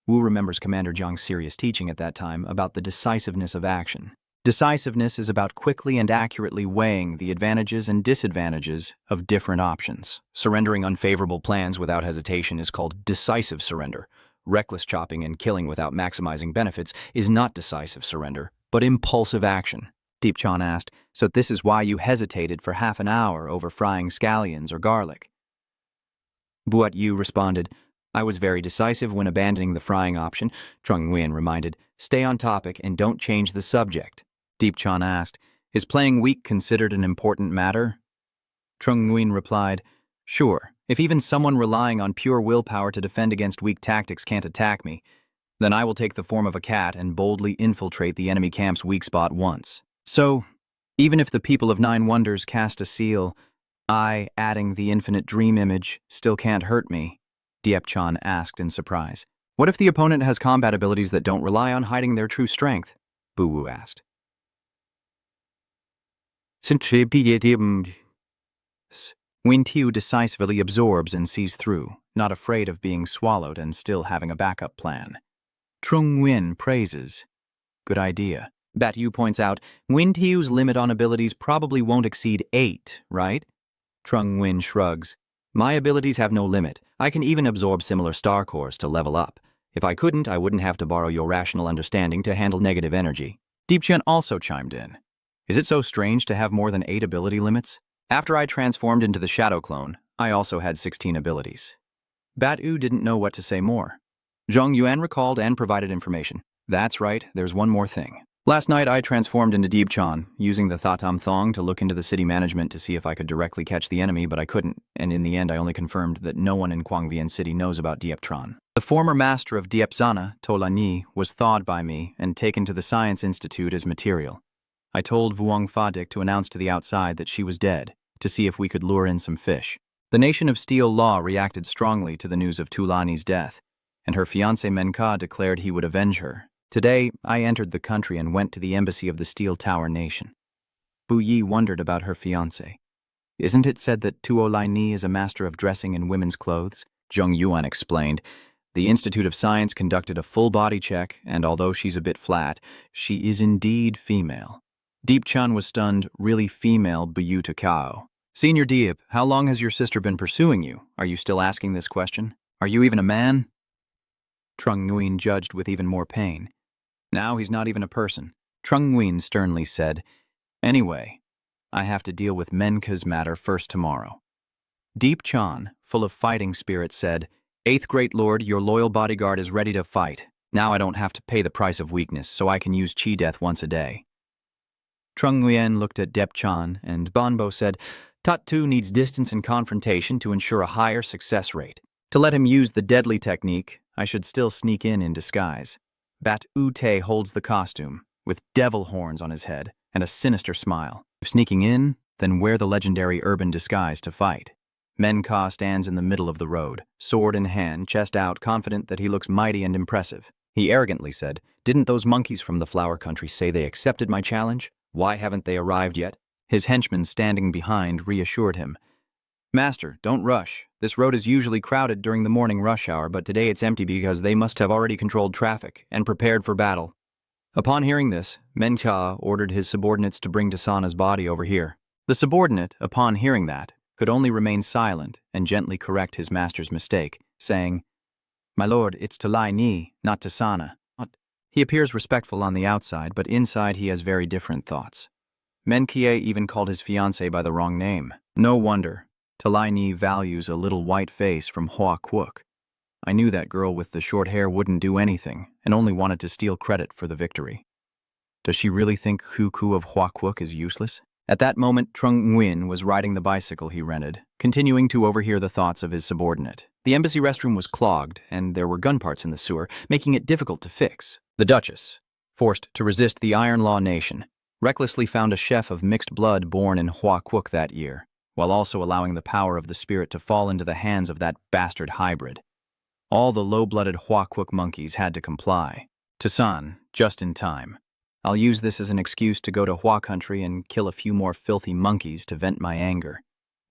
Speaker 3: Wu remembers Commander Zhang's serious teaching at that time about the decisiveness of action. Decisiveness is about quickly and accurately weighing the advantages and disadvantages of different options. Surrendering unfavorable plans without hesitation is called decisive surrender. Reckless chopping and killing without maximizing benefits is not decisive surrender, but impulsive action. Deep Chan asked, so this is why you hesitated for half an hour over frying scallions or garlic? Buat Yu responded, I was very decisive when abandoning the frying option. Trung Nguyen reminded, stay on topic and don't change the subject. Deep Chan asked, is playing weak considered an important matter? Trung Nguyen replied, sure, if even someone relying on pure willpower to defend against weak tactics can't attack me, then I will take the form of a cat and boldly infiltrate the enemy camp's weak spot once. So, even if the people of Nine Wonders cast a seal, I, adding the infinite dream image, still can't hurt me? Diep Chan asked in surprise. What if the opponent has combat abilities that don't rely on hiding their true strength? Bu Wu asked. Win Tiu decisively absorbs and sees through, not afraid of being swallowed and still having a backup plan. Trung Nguyen praises. Good idea. Bat Yu points out, Win Tiu's limit on abilities probably won't exceed 8, right? Trung Nguyen shrugs. My abilities have no limit. I can even absorb similar star cores to level up. If I couldn't, I wouldn't have to borrow your rational understanding to handle negative energy. Deep Chen also chimed in. Is it so strange to have more than 8 ability limits? After I transformed into the Shadow Clone, I also had 16 abilities.
Speaker 2: Bat-U didn't know what to say more. Zhong Yuan recalled and provided information. That's right, there's one more thing. Last night I transformed into Deep Chan, using the Thatam Thong to look into the city management to see if I could directly catch the enemy, but I couldn't, and in the end I only confirmed that no one in Kwangvian City knows about Dieptran.
Speaker 3: The former master of Diepzana, Tolani, was thawed by me and taken to the Science Institute as material. I told Vuong Fadik to announce to the outside that she was dead, to see if we could lure in some fish. The nation of Steel Law reacted strongly to the news of Tulani's death, and her fiancé Menka declared he would avenge her. Today, I entered the country and went to the embassy of the Steel Tower Nation. Bu Yi wondered about her fiancé. Isn't it said that Tuolaini is a master of dressing in women's clothes?
Speaker 2: Zhong Yuan explained. The Institute of Science conducted a full body check, and although she's a bit flat, she is indeed female. Deep Chan was stunned, really female Buyu Takao. Senior Diep, how long has your sister been pursuing you? Are you still asking this question? Are you even a man?
Speaker 3: Trung Nguyen judged with even more pain.
Speaker 2: Now he's not even a person. Trung Nguyen sternly said, Anyway, I have to deal with Menka's matter first tomorrow. Deep Chan, full of fighting spirit, said, Eighth Great Lord, your loyal bodyguard is ready to fight. Now I don't have to pay the price of weakness, so I can use chi death once a day. Trung Nguyen looked at Dep Chan, and Bonbo said, Tatu needs distance and confrontation to ensure a higher success rate. To let him use the deadly technique, I should still sneak in disguise. Bat Ute holds the costume, with devil horns on his head and a sinister smile. If sneaking in, then wear the legendary urban disguise to fight. Menka stands in the middle of the road, sword in hand, chest out, confident that he looks mighty and impressive. He arrogantly said, Didn't those monkeys from the flower country say they accepted my challenge? Why haven't they arrived yet? His henchman standing behind reassured him. Master, don't rush. This road is usually crowded during the morning rush hour, but today it's empty because they must have already controlled traffic and prepared for battle. Upon hearing this, Menka ordered his subordinates to bring Dasana's body over here. The subordinate, upon hearing that, could only remain silent and gently correct his master's mistake, saying, My lord, it's Talai Ni, not Tasana. He appears respectful on the outside, but inside he has very different thoughts. Menkie even called his fiancée by the wrong name. No wonder. Talai Ni values a little white face from Hoa Quoc. I knew that girl with the short hair wouldn't do anything and only wanted to steal credit for the victory. Does she really think Ku of Hoa Quoc is useless? At that moment, Trung Nguyen was riding the bicycle he rented, continuing to overhear the thoughts of his subordinate. The embassy restroom was clogged, and there were gun parts in the sewer, making it difficult to fix. The Duchess, forced to resist the Iron Law Nation, recklessly found a chef of mixed blood born in Hoa Quoc that year, while also allowing the power of the spirit to fall into the hands of that bastard hybrid. All the low-blooded Hoa Quoc monkeys had to comply. Tucson, just in time. I'll use this as an excuse to go to Hoa country and kill a few more filthy monkeys to vent my anger.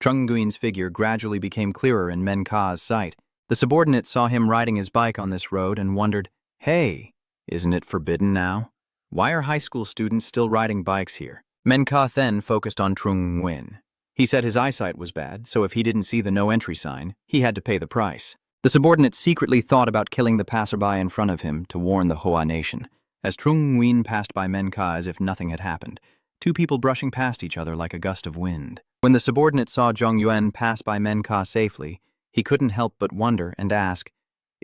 Speaker 2: Trung Nguyen's figure gradually became clearer in Menka's sight. The subordinate saw him riding his bike on this road and wondered, Hey, isn't it forbidden now? Why are high school students still riding bikes here? Menka then focused on Trung Nguyen. He said his eyesight was bad, so if he didn't see the no-entry sign, he had to pay the price. The subordinate secretly thought about killing the passerby in front of him to warn the Hoa nation. As Trung Nguyen passed by Menka as if nothing had happened, two people brushing past each other like a gust of wind. When the subordinate saw Zhong Yuan pass by Menka safely, he couldn't help but wonder and ask,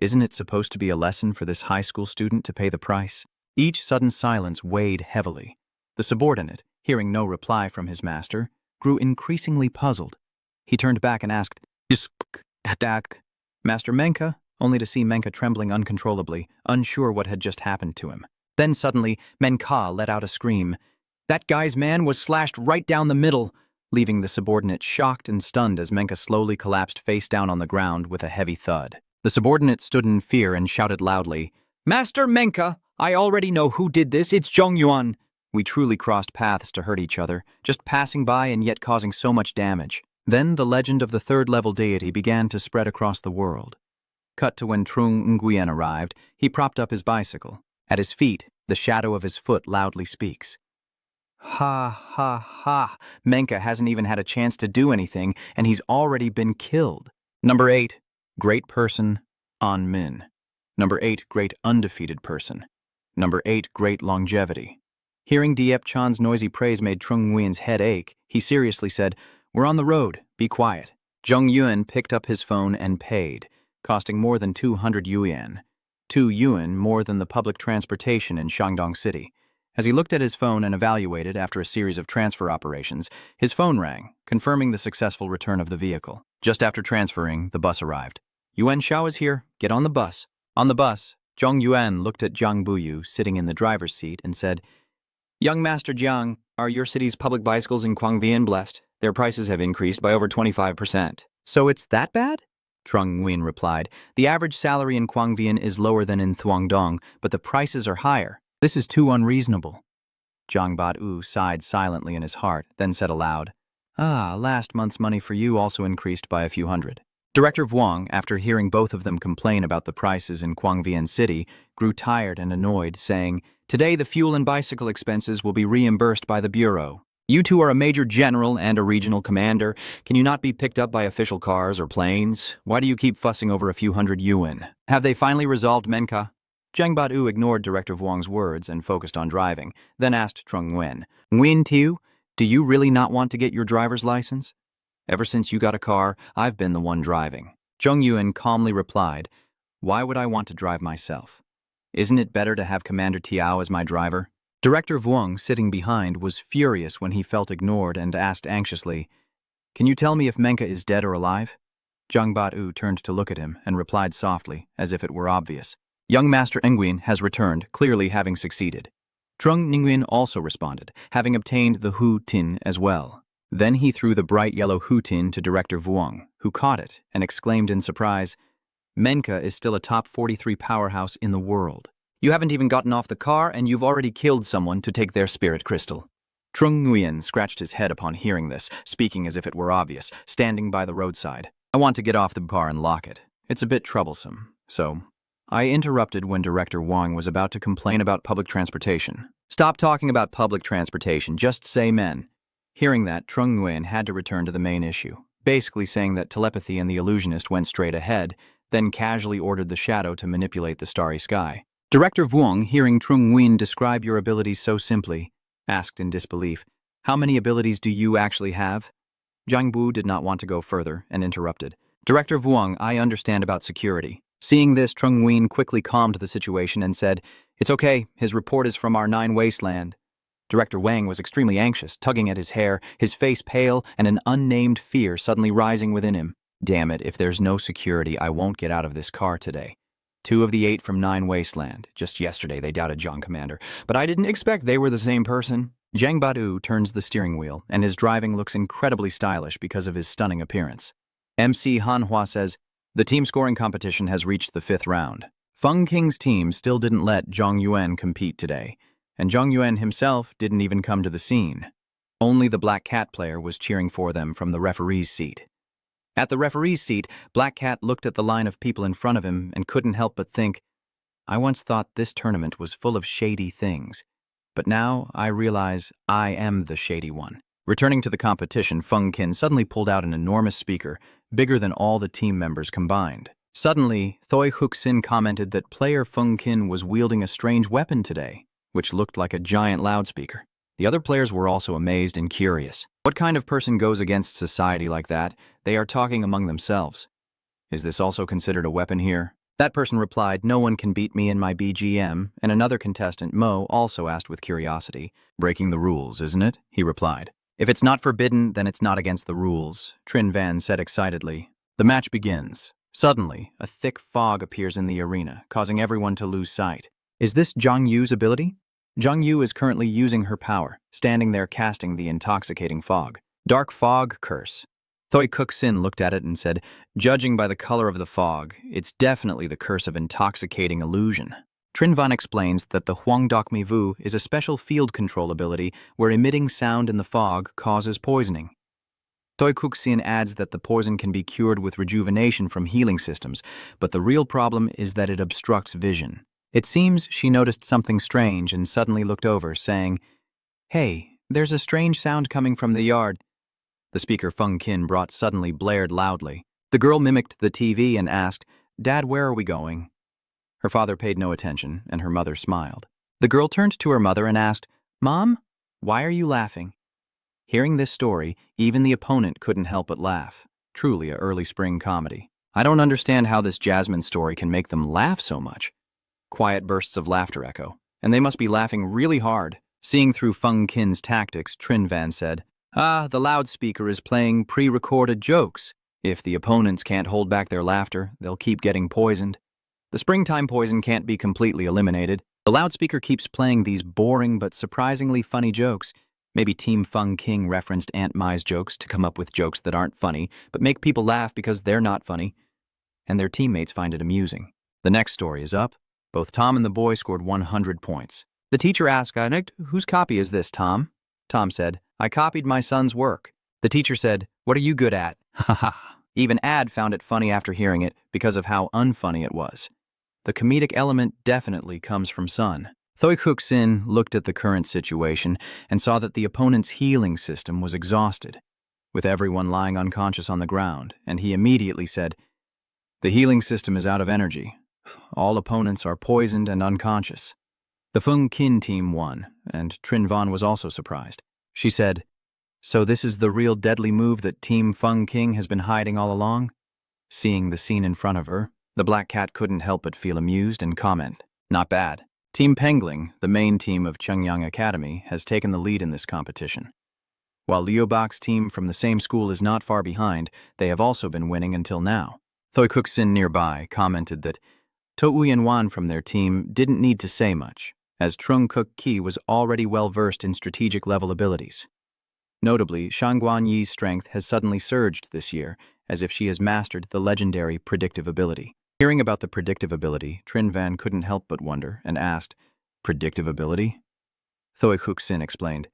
Speaker 2: Isn't it supposed to be a lesson for this high school student to pay the price? Each sudden silence weighed heavily. The subordinate, hearing no reply from his master, grew increasingly puzzled. He turned back and asked, Master Menka, only to see Menka trembling uncontrollably, unsure what had just happened to him. Then suddenly, Menka let out a scream. That guy's man was slashed right down the middle, leaving the subordinate shocked and stunned as Menka slowly collapsed face down on the ground with a heavy thud. The subordinate stood in fear and shouted loudly, Master Menka, I already know who did this, it's Zhong Yuan. We truly crossed paths to hurt each other, just passing by and yet causing so much damage. Then the legend of the third-level deity began to spread across the world. Cut to when Trung Nguyen arrived, he propped up his bicycle. At his feet, the shadow of his foot loudly speaks. Ha, ha, ha. Menka hasn't even had a chance to do anything, and he's already been killed. Number 8, great person, An Min. Number 8, great undefeated person. Number 8, great longevity. Hearing Diep Chan's noisy praise made Trung Nguyen's head ache. He seriously said, We're on the road, be quiet. Zhong Yuan picked up his phone and paid.
Speaker 3: costing more than 200 yuan. 2 yuan more than the public transportation in Shandong City. As he looked at his phone and evaluated after a series of transfer operations, his phone rang, confirming the successful return of the vehicle. Just after transferring, the bus arrived.
Speaker 1: Yuan Xiao is here. Get on the bus.
Speaker 3: On the bus, Zhong Yuan looked at Jiang Buyu sitting in the driver's seat and said,
Speaker 1: Young Master Jiang, are your city's public bicycles in Guangvian blessed? Their prices have increased by over 25%.
Speaker 3: So it's that bad? Trung Nguyen replied, the average salary in Guangvian is lower than in Thuongdong, but the prices are higher. This is too unreasonable. Zhang Badu sighed silently in his heart, then said aloud, last month's money for you also increased by a few hundred. Director Vuong, after hearing both of them complain about the prices in Guangvian City, grew tired and annoyed, saying,
Speaker 1: Today the fuel and bicycle expenses will be reimbursed by the Bureau. You two are a major general and a regional commander. Can you not be picked up by official cars or planes? Why do you keep fussing over a few hundred yuan? Have they finally resolved Menka? Zhang Badu ignored Director Vuong's words and focused on driving, then asked Trung Nguyen, Nguyen Tiu, do you really not want to get your driver's license? Ever since you got a car, I've been the one driving.
Speaker 3: Zhong Yuan calmly replied, why would I want to drive myself? Isn't it better to have Commander Tiao as my driver? Director Vuong, sitting behind, was furious when he felt ignored and asked anxiously, can you tell me if Menka is dead or alive? Zhang Badu turned to look at him and replied softly, as if it were obvious.
Speaker 1: Young Master Nguyen has returned, clearly having succeeded. Trung Nguyen also responded, having obtained the Hu Tin as well.
Speaker 3: Then he threw the bright yellow Hu Tin to Director Vuong, who caught it and exclaimed in surprise, Menka is still a top 43 powerhouse in the world.
Speaker 1: You haven't even gotten off the car and you've already killed someone to take their spirit crystal.
Speaker 3: Trung Nguyen scratched his head upon hearing this, speaking as if it were obvious, standing by the roadside. I want to get off the car and lock it. It's a bit troublesome, so... I interrupted when Director Wang was about to complain about public transportation.
Speaker 1: Stop talking about public transportation, just say men.
Speaker 3: Hearing that, Trung Nguyen had to return to the main issue, basically saying that telepathy and the illusionist went straight ahead, then casually ordered the shadow to manipulate the starry sky. Director Vuong, hearing Trung Nguyen describe your abilities so simply, asked in disbelief, how many abilities do you actually have? Jiang Bu did not want to go further and interrupted. Director Vuong, I understand about security. Seeing this, Trung Nguyen quickly calmed the situation and said, it's okay, his report is from our 9 wasteland.
Speaker 1: Director Wang was extremely anxious, tugging at his hair, his face pale, and an unnamed fear suddenly rising within him.
Speaker 3: Damn it, if there's no security, I won't get out of this car today. 2 of the 8 from 9 wasteland. Just yesterday they doubted John Commander, but I didn't expect they were the same person. Zhang Badu turns the steering wheel, and his driving looks incredibly stylish because of his stunning appearance. MC Manhwa says, the team scoring competition has reached the 5th round. Feng King's team still didn't let Zhong Yuan compete today, and Zhong Yuan himself didn't even come to the scene. Only the Black Cat player was cheering for them from the referee's seat. At the referee's seat, Black Cat looked at the line of people in front of him and couldn't help but think, I once thought this tournament was full of shady things, but now I realize I am the shady one. Returning to the competition, Feng Kin suddenly pulled out an enormous speaker, bigger than all the team members combined. Suddenly, Thoi Hook Sin commented that player Feng Kin was wielding a strange weapon today, which looked like a giant loudspeaker. The other players were also amazed and curious. What kind of person goes against society like that? They are talking among themselves. Is this also considered a weapon here? That person replied, no one can beat me in my BGM, and another contestant, Mo, also asked with curiosity. Breaking the rules, isn't it? He replied. If it's not forbidden, then it's not against the rules, Trin Van said excitedly. The match begins. Suddenly, a thick fog appears in the arena, causing everyone to lose sight. Is this Zhang Yu's ability? Zhang Yu is currently using her power, standing there casting the intoxicating fog. Dark fog curse. Thoi Cook Sin looked at it and said, judging by the color of the fog, it's definitely the curse of intoxicating illusion. Trin Van explains that the Huang Dok Mi Vu is a special field control ability where emitting sound in the fog causes poisoning. Thoi Cook Sin adds that the poison can be cured with rejuvenation from healing systems, but the real problem is that it obstructs vision. It seems she noticed something strange and suddenly looked over, saying, hey, there's a strange sound coming from the yard. The speaker Feng Kin brought suddenly blared loudly. The girl mimicked the TV and asked, Dad, where are we going? Her father paid no attention, and her mother smiled. The girl turned to her mother and asked, Mom, why are you laughing? Hearing this story, even the opponent couldn't help but laugh. Truly a early spring comedy.
Speaker 2: I don't understand how this Jasmine story can make them laugh so much. Quiet bursts of laughter echo, and they must be laughing really hard.
Speaker 3: Seeing through Feng Qin's tactics, Trin Van said, the loudspeaker is playing pre-recorded jokes.
Speaker 2: If the opponents can't hold back their laughter, they'll keep getting poisoned. The springtime poison can't be completely eliminated.
Speaker 3: The loudspeaker keeps playing these boring but surprisingly funny jokes. Maybe Team Feng King referenced Aunt Mai's jokes to come up with jokes that aren't funny, but make people laugh because they're not funny, and their teammates find it amusing. The next story is up. Both Tom and the boy scored 100 points.
Speaker 2: The teacher asked, whose copy is this, Tom? Tom said, I copied my son's work.
Speaker 3: The teacher said, what are you good at?
Speaker 2: Ha ha. Even Ad found it funny after hearing it because of how unfunny it was. The comedic element definitely comes from Sun.
Speaker 3: Thoi Kuk Sin looked at the current situation and saw that the opponent's healing system was exhausted, with everyone lying unconscious on the ground, and he immediately said, the healing system is out of energy. All opponents are poisoned and unconscious. The Feng Qin team won, and Trin Van was also surprised. She said, so this is the real deadly move that Team Feng King has been hiding all along? Seeing the scene in front of her, the black cat couldn't help but feel amused and comment, not bad. Team Pengling, the main team of Chengyang Academy, has taken the lead in this competition. While Liu Bak's team from the same school is not far behind, they have also been winning until now. Thoi Kuk Sin nearby commented that To Uyen Wan from their team didn't need to say much, as Trung Kuk Ki was already well-versed in strategic level abilities. Notably, Shangguan Yi's strength has suddenly surged this year, as if she has mastered the legendary predictive ability. Hearing about the predictive ability, Trin Van couldn't help but wonder and asked, predictive ability? Thoi Kuk Sin explained,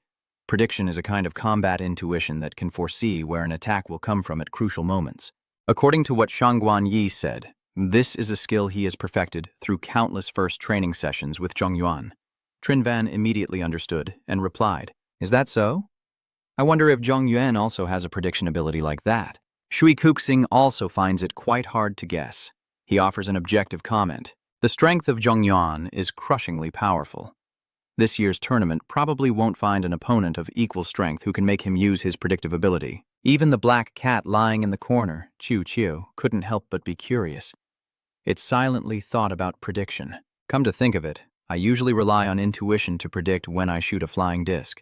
Speaker 3: prediction is a kind of combat intuition that can foresee where an attack will come from at crucial moments. According to what Shangguan Yi said, this is a skill he has perfected through countless first training sessions with Zhong Yuan. Trin Van immediately understood and replied, is that so? I wonder if Zhong Yuan also has a prediction ability like that. Shui Kuxing also finds it quite hard to guess. He offers an objective comment. The strength of Zhong Yuan is crushingly powerful. This year's tournament probably won't find an opponent of equal strength who can make him use his predictive ability. Even the black cat lying in the corner, Chiu Chiu, couldn't help but be curious. It silently thought about prediction. Come to think of it, I usually rely on intuition to predict when I shoot a flying disc.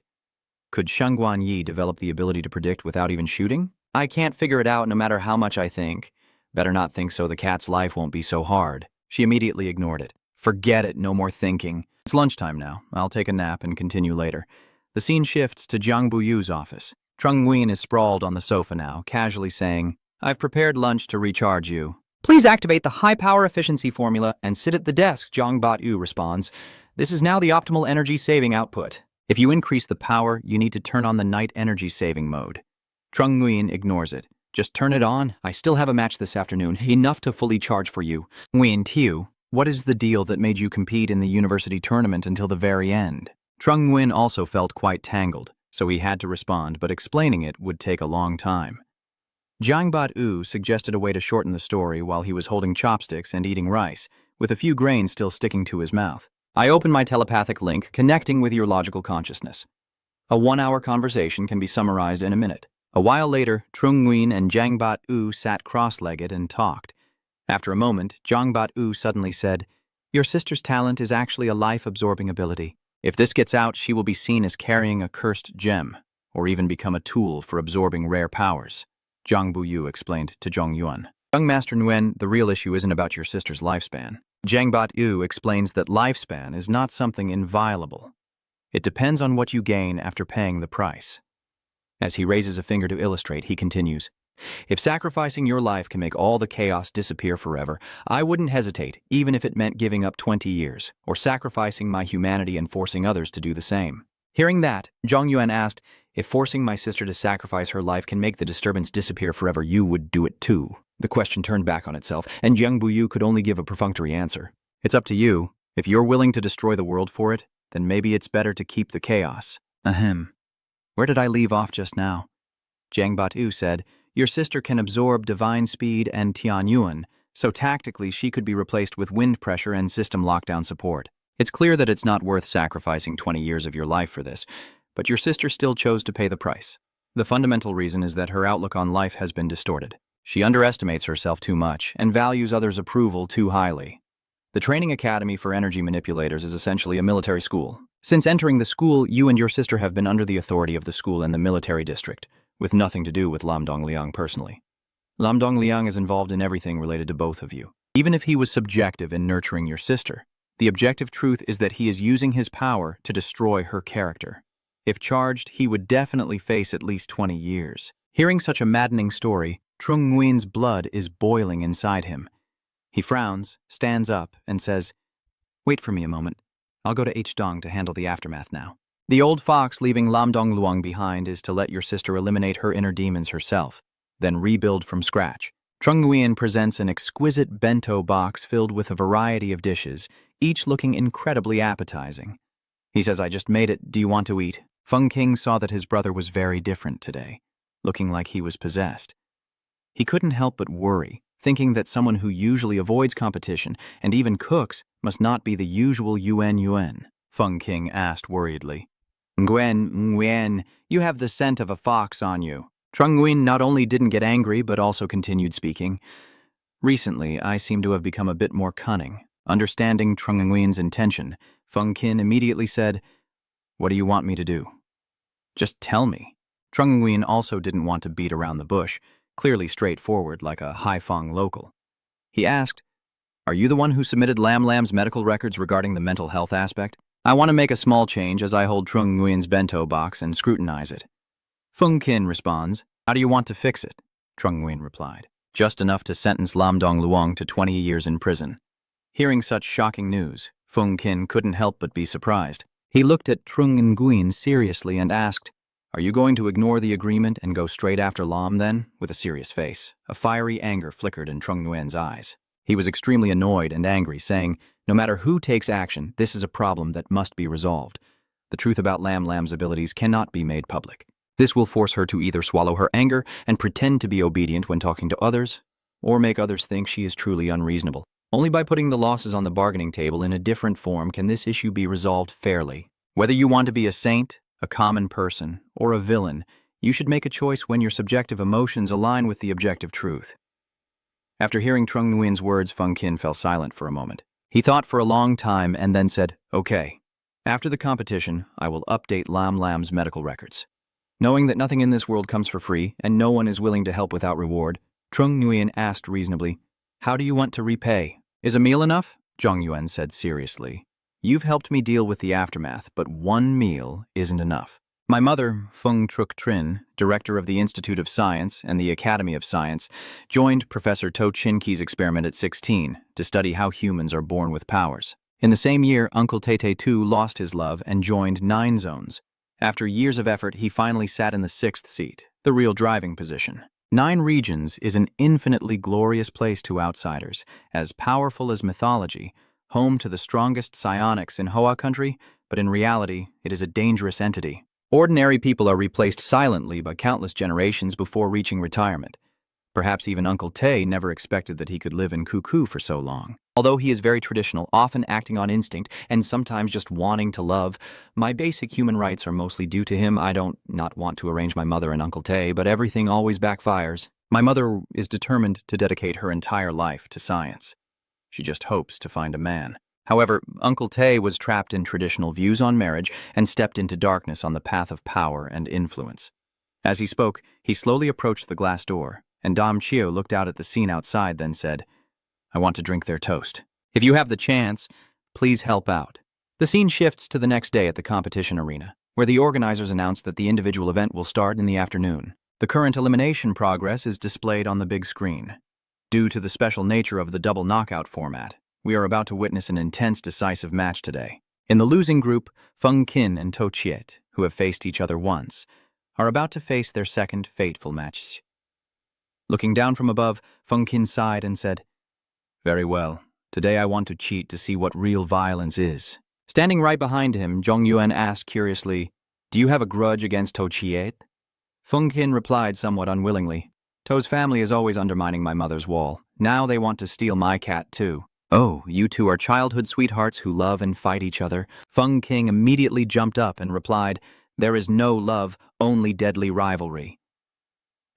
Speaker 3: Could Shangguan Yi develop the ability to predict without even shooting? I can't figure it out no matter how much I think. Better not think so the cat's life won't be so hard. She immediately ignored it. Forget it, no more thinking. It's lunchtime now. I'll take a nap and continue later. The scene shifts to Jiang Buyu's office. Trung Nguyen is sprawled on the sofa now, casually saying, I've prepared lunch to recharge you. Please activate the high-power efficiency formula and sit at the desk, Jiang Bat-yu responds. This is now the optimal energy-saving output. If you increase the power, you need to turn on the night energy-saving mode. Trung Nguyen ignores it. Just turn it on. I still have a match this afternoon, enough to fully charge for you. Nguyen Tiu, what is the deal that made you compete in the university tournament until the very end? Trung Nguyen also felt quite tangled, so he had to respond, but explaining it would take a long time. Jiang Bat-yu suggested a way to shorten the story while he was holding chopsticks and eating rice, with a few grains still sticking to his mouth. I open my telepathic link, connecting with your logical consciousness. A 1-hour conversation can be summarized in a minute. A while later, Trung Nguyen and Jiang Bat-yu sat cross-legged and talked. After a moment, Jiang Bat-yu suddenly said, your sister's talent is actually a life-absorbing ability. If this gets out, she will be seen as carrying a cursed gem, or even become a tool for absorbing rare powers. Jiang Buyu explained to Zhong Yuan. Young Master Nguyen, the real issue isn't about your sister's lifespan. Jiang Bat-yu explains that lifespan is not something inviolable. It depends on what you gain after paying the price. As he raises a finger to illustrate, he continues, if sacrificing your life can make all the chaos disappear forever, I wouldn't hesitate, even if it meant giving up 20 years, or sacrificing my humanity and forcing others to do the same. Hearing that, Zhong Yuan asked, if forcing my sister to sacrifice her life can make the disturbance disappear forever, you would do it too. The question turned back on itself, and Jiang Buyu could only give a perfunctory answer. It's up to you. If you're willing to destroy the world for it, then maybe it's better to keep the chaos. Ahem. Where did I leave off just now? Jiang Bat-yu said, your sister can absorb divine speed and Tian Yuan, so tactically she could be replaced with wind pressure and system lockdown support. It's clear that it's not worth sacrificing 20 years of your life for this, but your sister still chose to pay the price. The fundamental reason is that her outlook on life has been distorted.
Speaker 2: She underestimates herself too much and values others' approval too highly. The Training Academy for Energy Manipulators is essentially a military school. Since entering the school, you and your sister have been under the authority of the school and the military district, with nothing to do with Lam Dongliang personally. Lam Dongliang is involved in everything related to both of you. Even if he was subjective in nurturing your sister, the objective truth is that he is using his power to destroy her character. If charged, he would definitely face at least 20 years. Hearing such a maddening story, Trung Nguyen's blood is boiling inside him. He frowns, stands up, and says, "Wait for me a moment. I'll go to H Dong to handle the aftermath now." The old fox leaving Lam Dong Luang behind is to let your sister eliminate her inner demons herself, then rebuild from scratch. Trung Nguyen presents an exquisite bento box filled with a variety of dishes, each looking incredibly appetizing. He says, "I just made it. Do you want to eat?" Feng King saw that his brother was very different today, looking like he was possessed. He couldn't help but worry, thinking that someone who usually avoids competition and even cooks must not be the usual Yuan. Feng King asked worriedly. Nguyen, you have the scent of a fox on you." Trung Nguyen not only didn't get angry but also continued speaking. "Recently, I seem to have become a bit more cunning." Understanding Trung Nguyen's intention, Feng Kin immediately said, "What do you want me to do?" "Just tell me." Trung Nguyen also didn't want to beat around the bush, clearly straightforward like a Haiphong local. He asked, "Are you the one who submitted Lam Lam's medical records regarding the mental health aspect? I want to make a small change as I hold Trung Nguyen's bento box and scrutinize it." Feng Kin responds, "How do you want to fix it?" Trung Nguyen replied, "Just enough to sentence Lam Dong Luang to 20 years in prison." Hearing such shocking news, Feng Kin couldn't help but be surprised. He looked at Trung Nguyen seriously and asked, "Are you going to ignore the agreement and go straight after Lam then?" With a serious face, a fiery anger flickered in Trung Nguyen's eyes. He was extremely annoyed and angry, saying, "No matter who takes action, this is a problem that must be resolved. The truth about Lam Lam's abilities cannot be made public. This will force her to either swallow her anger and pretend to be obedient when talking to others, or make others think she is truly unreasonable. Only by putting the losses on the bargaining table in a different form can this issue be resolved fairly. Whether you want to be a saint, a common person, or a villain, you should make a choice when your subjective emotions align with the objective truth." After hearing Trung Nguyen's words, Feng Kin fell silent for a moment. He thought for a long time and then said, "Okay. After the competition, I will update Lam Lam's medical records." Knowing that nothing in this world comes for free and no one is willing to help without reward, Trung Nguyen asked reasonably, "How do you want to repay?" "Is a meal enough?" Zhang Yuan said seriously. "You've helped me deal with the aftermath, but one meal isn't enough. My mother, Feng Truk Trin, director of the Institute of Science and the Academy of Science, joined Professor To Chin-Ki's experiment at 16 to study how humans are born with powers. In the same year, Uncle Tete too lost his love and joined 9 zones. After years of effort, he finally sat in the 6th seat, the real driving position. 9 regions is an infinitely glorious place to outsiders, as powerful as mythology, home to the strongest psionics in Hoa country, but in reality, it is a dangerous entity. Ordinary people are replaced silently by countless generations before reaching retirement. Perhaps even Uncle Tay never expected that he could live in Cuckoo for so long. Although he is very traditional, often acting on instinct, and sometimes just wanting to love, my basic human rights are mostly due to him. I don't not want to arrange my mother and Uncle Tay, but everything always backfires. My mother is determined to dedicate her entire life to science. She just hopes to find a man. However, Uncle Tay was trapped in traditional views on marriage and stepped into darkness on the path of power and influence. As he spoke, he slowly approached the glass door, and Dom Chio looked out at the scene outside, then said, "I want to drink their toast. If you have the chance, please help out." The scene shifts to the next day at the competition arena, where the organizers announce that the individual event will start in the afternoon. The current elimination progress is displayed on the big screen. Due to the special nature of the double knockout format, we are about to witness an intense, decisive match today. In the losing group, Feng Kin and To Chiet, who have faced each other once, are about to face their second fateful match. Looking down from above, Feng Kin sighed and said, "Very well. Today I want to cheat to see what real violence is." Standing right behind him, Zhong Yuan asked curiously, "Do you have a grudge against To Chiet?" Feng Kin replied somewhat unwillingly, "To's family is always undermining my mother's wall. Now they want to steal my cat too." "Oh, you two are childhood sweethearts who love and fight each other." Feng King immediately jumped up and replied, "There is no love, only deadly rivalry."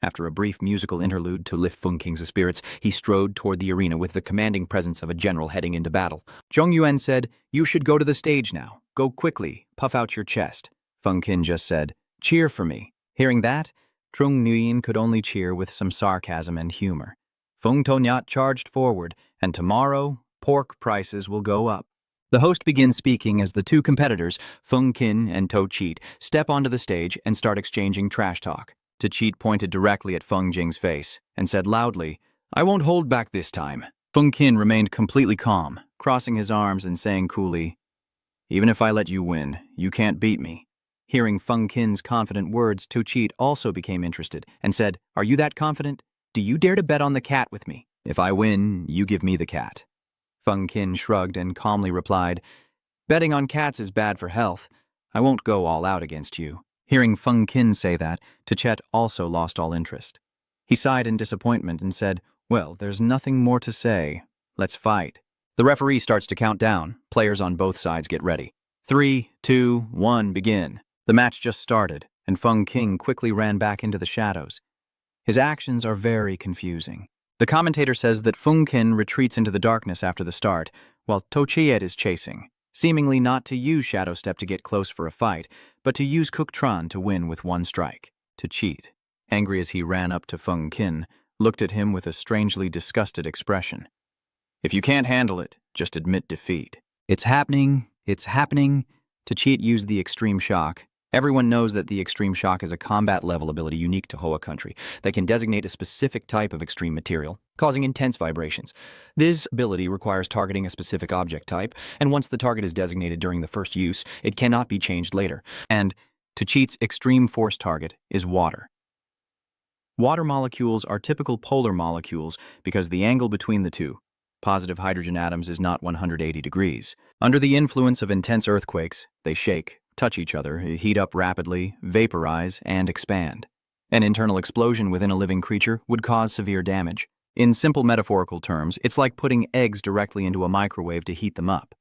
Speaker 2: After a brief musical interlude to lift Feng Qing's spirits, he strode toward the arena with the commanding presence of a general heading into battle.
Speaker 3: Zhong Yuan said, "You should go to the stage now. Go quickly, puff out your chest." Feng Qin just said, "Cheer for me." Hearing that, Trung Nguyen could only cheer with some sarcasm and humor. Feng Tonyat charged forward, and tomorrow, pork prices will go up. The host begins speaking as the two competitors, Feng Qin and To Cheat, step onto the stage and start exchanging trash talk. To Cheat pointed directly at Feng Jing's face and said loudly, "I won't hold back this time." Feng Qin remained completely calm, crossing his arms and saying coolly, "Even if I let you win, you can't beat me." Hearing Feng Qin's confident words, To Cheat also became interested and said, "Are you that confident? Do you dare to bet on the cat with me? If I win, you give me the cat." Feng Qin shrugged and calmly replied, "Betting on cats is bad for health. I won't go all out against you." Hearing Feng Qin say that, Tichet also lost all interest. He sighed in disappointment and said, "Well, there's nothing more to say. Let's fight." The referee starts to count down. Players on both sides get ready. 3, 2, 1, begin. The match just started, and Feng Qin quickly ran back into the shadows. His actions are very confusing. The commentator says that Feng Qin retreats into the darkness after the start, while To Chiet is chasing, seemingly not to use Shadow Step to get close for a fight, but to use Cook Tran to win with one strike. To cheat, angry as he ran up to Feng Qin, looked at him with a strangely disgusted expression. "If you can't handle it, just admit defeat." "It's happening, it's happening." To cheat used the extreme shock. Everyone knows that the extreme shock is a combat-level ability unique to Hoa country that can designate a specific type of extreme material, causing intense vibrations. This ability requires targeting a specific object type, and once the target is designated during the first use, it cannot be changed later. And To Cheat's extreme force target is water. Water molecules are typical polar molecules because the angle between the two positive hydrogen atoms is not 180 degrees. Under the influence of intense earthquakes, they shake, touch each other, heat up rapidly, vaporize, and expand. An internal explosion within a living creature would cause severe damage. In simple metaphorical terms, it's like putting eggs directly into a microwave to heat them up.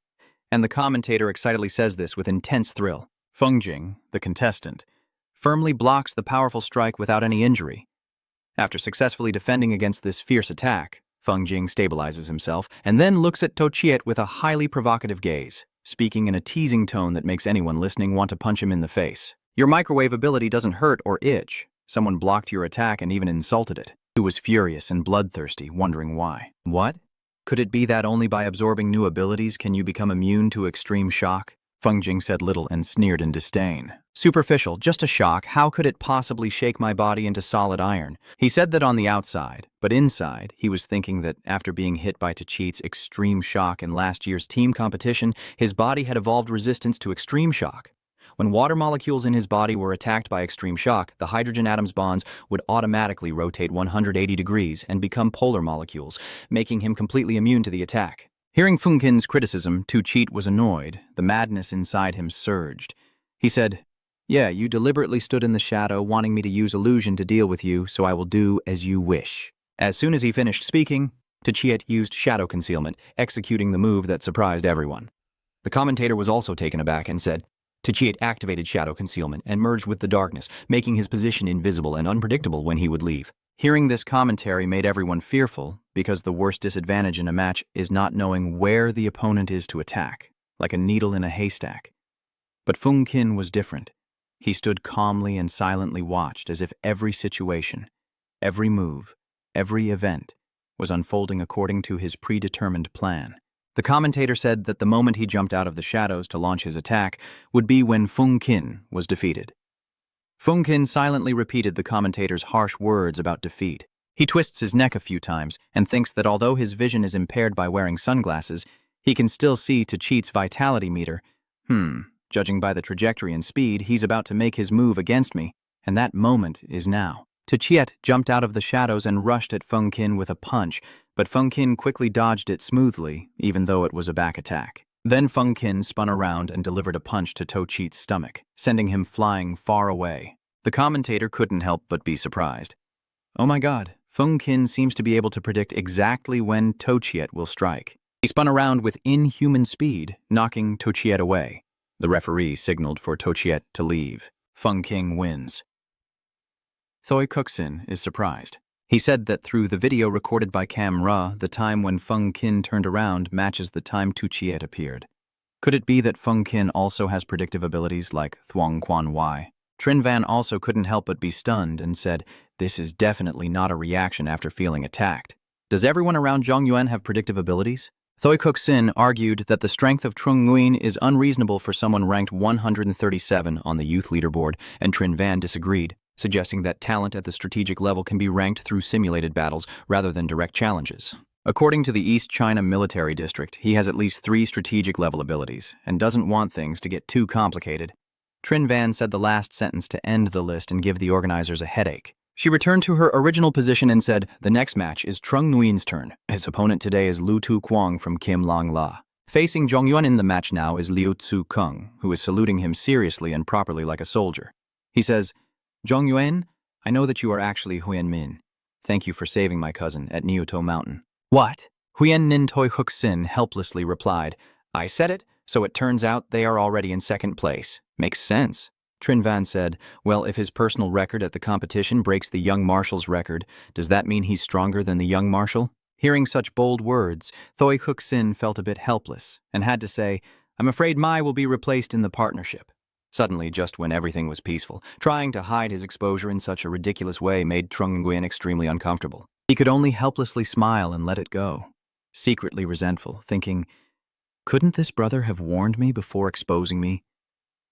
Speaker 3: And the commentator excitedly says this with intense thrill. Feng Jing, the contestant, firmly blocks the powerful strike without any injury. After successfully defending against this fierce attack, Feng Jing stabilizes himself and then looks at To Chiet with a highly provocative gaze, speaking in a teasing tone that makes anyone listening want to punch him in the face. "Your microwave ability doesn't hurt or itch. Someone blocked your attack and even insulted it." He was furious and bloodthirsty, wondering why. What? Could it be that only by absorbing new abilities can you become immune to extreme shock? Feng Jing said little and sneered in disdain. "Superficial, just a shock. How could it possibly shake my body into solid iron?" He said that on the outside, but inside, he was thinking that after being hit by To Cheat's extreme shock in last year's team competition, his body had evolved resistance to extreme shock. When water molecules in his body were attacked by extreme shock, the hydrogen atoms' bonds would automatically rotate 180 degrees and become polar molecules, making him completely immune to the attack. Hearing Feng Qin's criticism, To Cheat was annoyed. The madness inside him surged. He said, "Yeah, you deliberately stood in the shadow, wanting me to use illusion to deal with you, so I will do as you wish." As soon as he finished speaking, To Cheat used shadow concealment, executing the move that surprised everyone. The commentator was also taken aback and said, To Cheat activated shadow concealment and merged with the darkness, making his position invisible and unpredictable when he would leave. Hearing this commentary made everyone fearful, because the worst disadvantage in a match is not knowing where the opponent is to attack, like a needle in a haystack. But Feng Qin was different. He stood calmly and silently watched as if every situation, every move, every event was unfolding according to his predetermined plan. The commentator said that the moment he jumped out of the shadows to launch his attack would be when Feng Qin was defeated. Feng Qin silently repeated the commentator's harsh words about defeat. He twists his neck a few times and thinks that although his vision is impaired by wearing sunglasses, he can still see To Cheat's vitality meter. Judging by the trajectory and speed, he's about to make his move against me, and that moment is now. To Cheat jumped out of the shadows and rushed at Feng Qin with a punch, but Feng Qin quickly dodged it smoothly, even though it was a back attack. Then Feng Qin spun around and delivered a punch to To Cheat's stomach, sending him flying far away. The commentator couldn't help but be surprised. Oh my god, Feng Qin seems to be able to predict exactly when To Cheat will strike. He spun around with inhuman speed, knocking To Cheat away. The referee signaled for To Cheat to leave. Feng Qin wins. Thoi Kuksin is surprised. He said that through the video recorded by Cam Ra, the time when Feng Qin turned around matches the time Tu Chiet appeared. Could it be that Feng Qin also has predictive abilities like Thuong Quan Wai? Trin Van also couldn't help but be stunned and said, "This is definitely not a reaction after feeling attacked." Does everyone around Zhong Yuan have predictive abilities? Thoi Kuksin argued that the strength of Trung Nguyen is unreasonable for someone ranked 137 on the youth leaderboard, and Trin Van disagreed, suggesting that talent at the strategic level can be ranked through simulated battles rather than direct challenges. According to the East China Military District, he has at least 3 strategic level abilities and doesn't want things to get too complicated. Trin Van said the last sentence to end the list and give the organizers a headache. She returned to her original position and said, "The next match is Trung Nguyen's turn. His opponent today is Lu Tu Kwang from Kim Long La. Facing Zhong Yuan in the match now is Liu Tzu Kung, who is saluting him seriously and properly like a soldier. He says, Zhong Yuan, I know that you are actually Huyen Min. Thank you for saving my cousin at Niuto Mountain." "What?" Huyen Nin Toi Hook Sin helplessly replied, "I said it, so it turns out they are already in second place. Makes sense." Trin Van said, "Well, if his personal record at the competition breaks the young marshal's record, does that mean he's stronger than the young marshal?" Hearing such bold words, Thoi Hook Sin felt a bit helpless and had to say, "I'm afraid Mai will be replaced in the partnership." Suddenly, just when everything was peaceful, trying to hide his exposure in such a ridiculous way made Trung Nguyen extremely uncomfortable. He could only helplessly smile and let it go, secretly resentful, thinking, couldn't this brother have warned me before exposing me?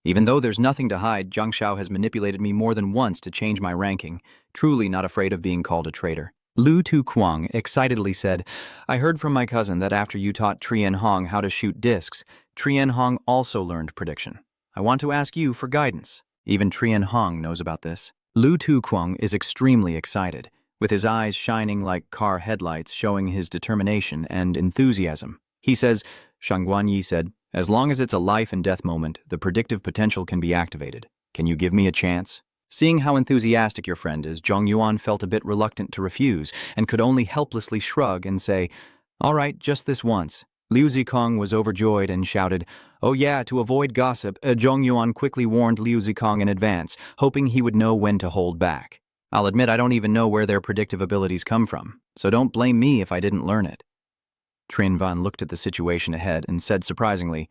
Speaker 3: Even though there's nothing to hide, Jiang Shao has manipulated me more than once to change my ranking, truly not afraid of being called a traitor. Lu Tu Kwang excitedly said, "I heard from my cousin that after you taught Trien Hong how to shoot discs, Trien Hong also learned prediction. I want to ask you for guidance." Even Trien Hong knows about this. Lu Tu Kwang is extremely excited, with his eyes shining like car headlights showing his determination and enthusiasm. He says, "Shangguan Yi said, as long as it's a life and death moment, the predictive potential can be activated. Can you give me a chance?" Seeing how enthusiastic your friend is, Zhong Yuan felt a bit reluctant to refuse and could only helplessly shrug and say, "All right, just this once." Liu Zikong was overjoyed and shouted, "Oh yeah, to avoid gossip, Zhong Yuan quickly warned Liu Zikong in advance, hoping he would know when to hold back. I'll admit I don't even know where their predictive abilities come from, so don't blame me if I didn't learn it." Trin Van looked at the situation ahead and said surprisingly,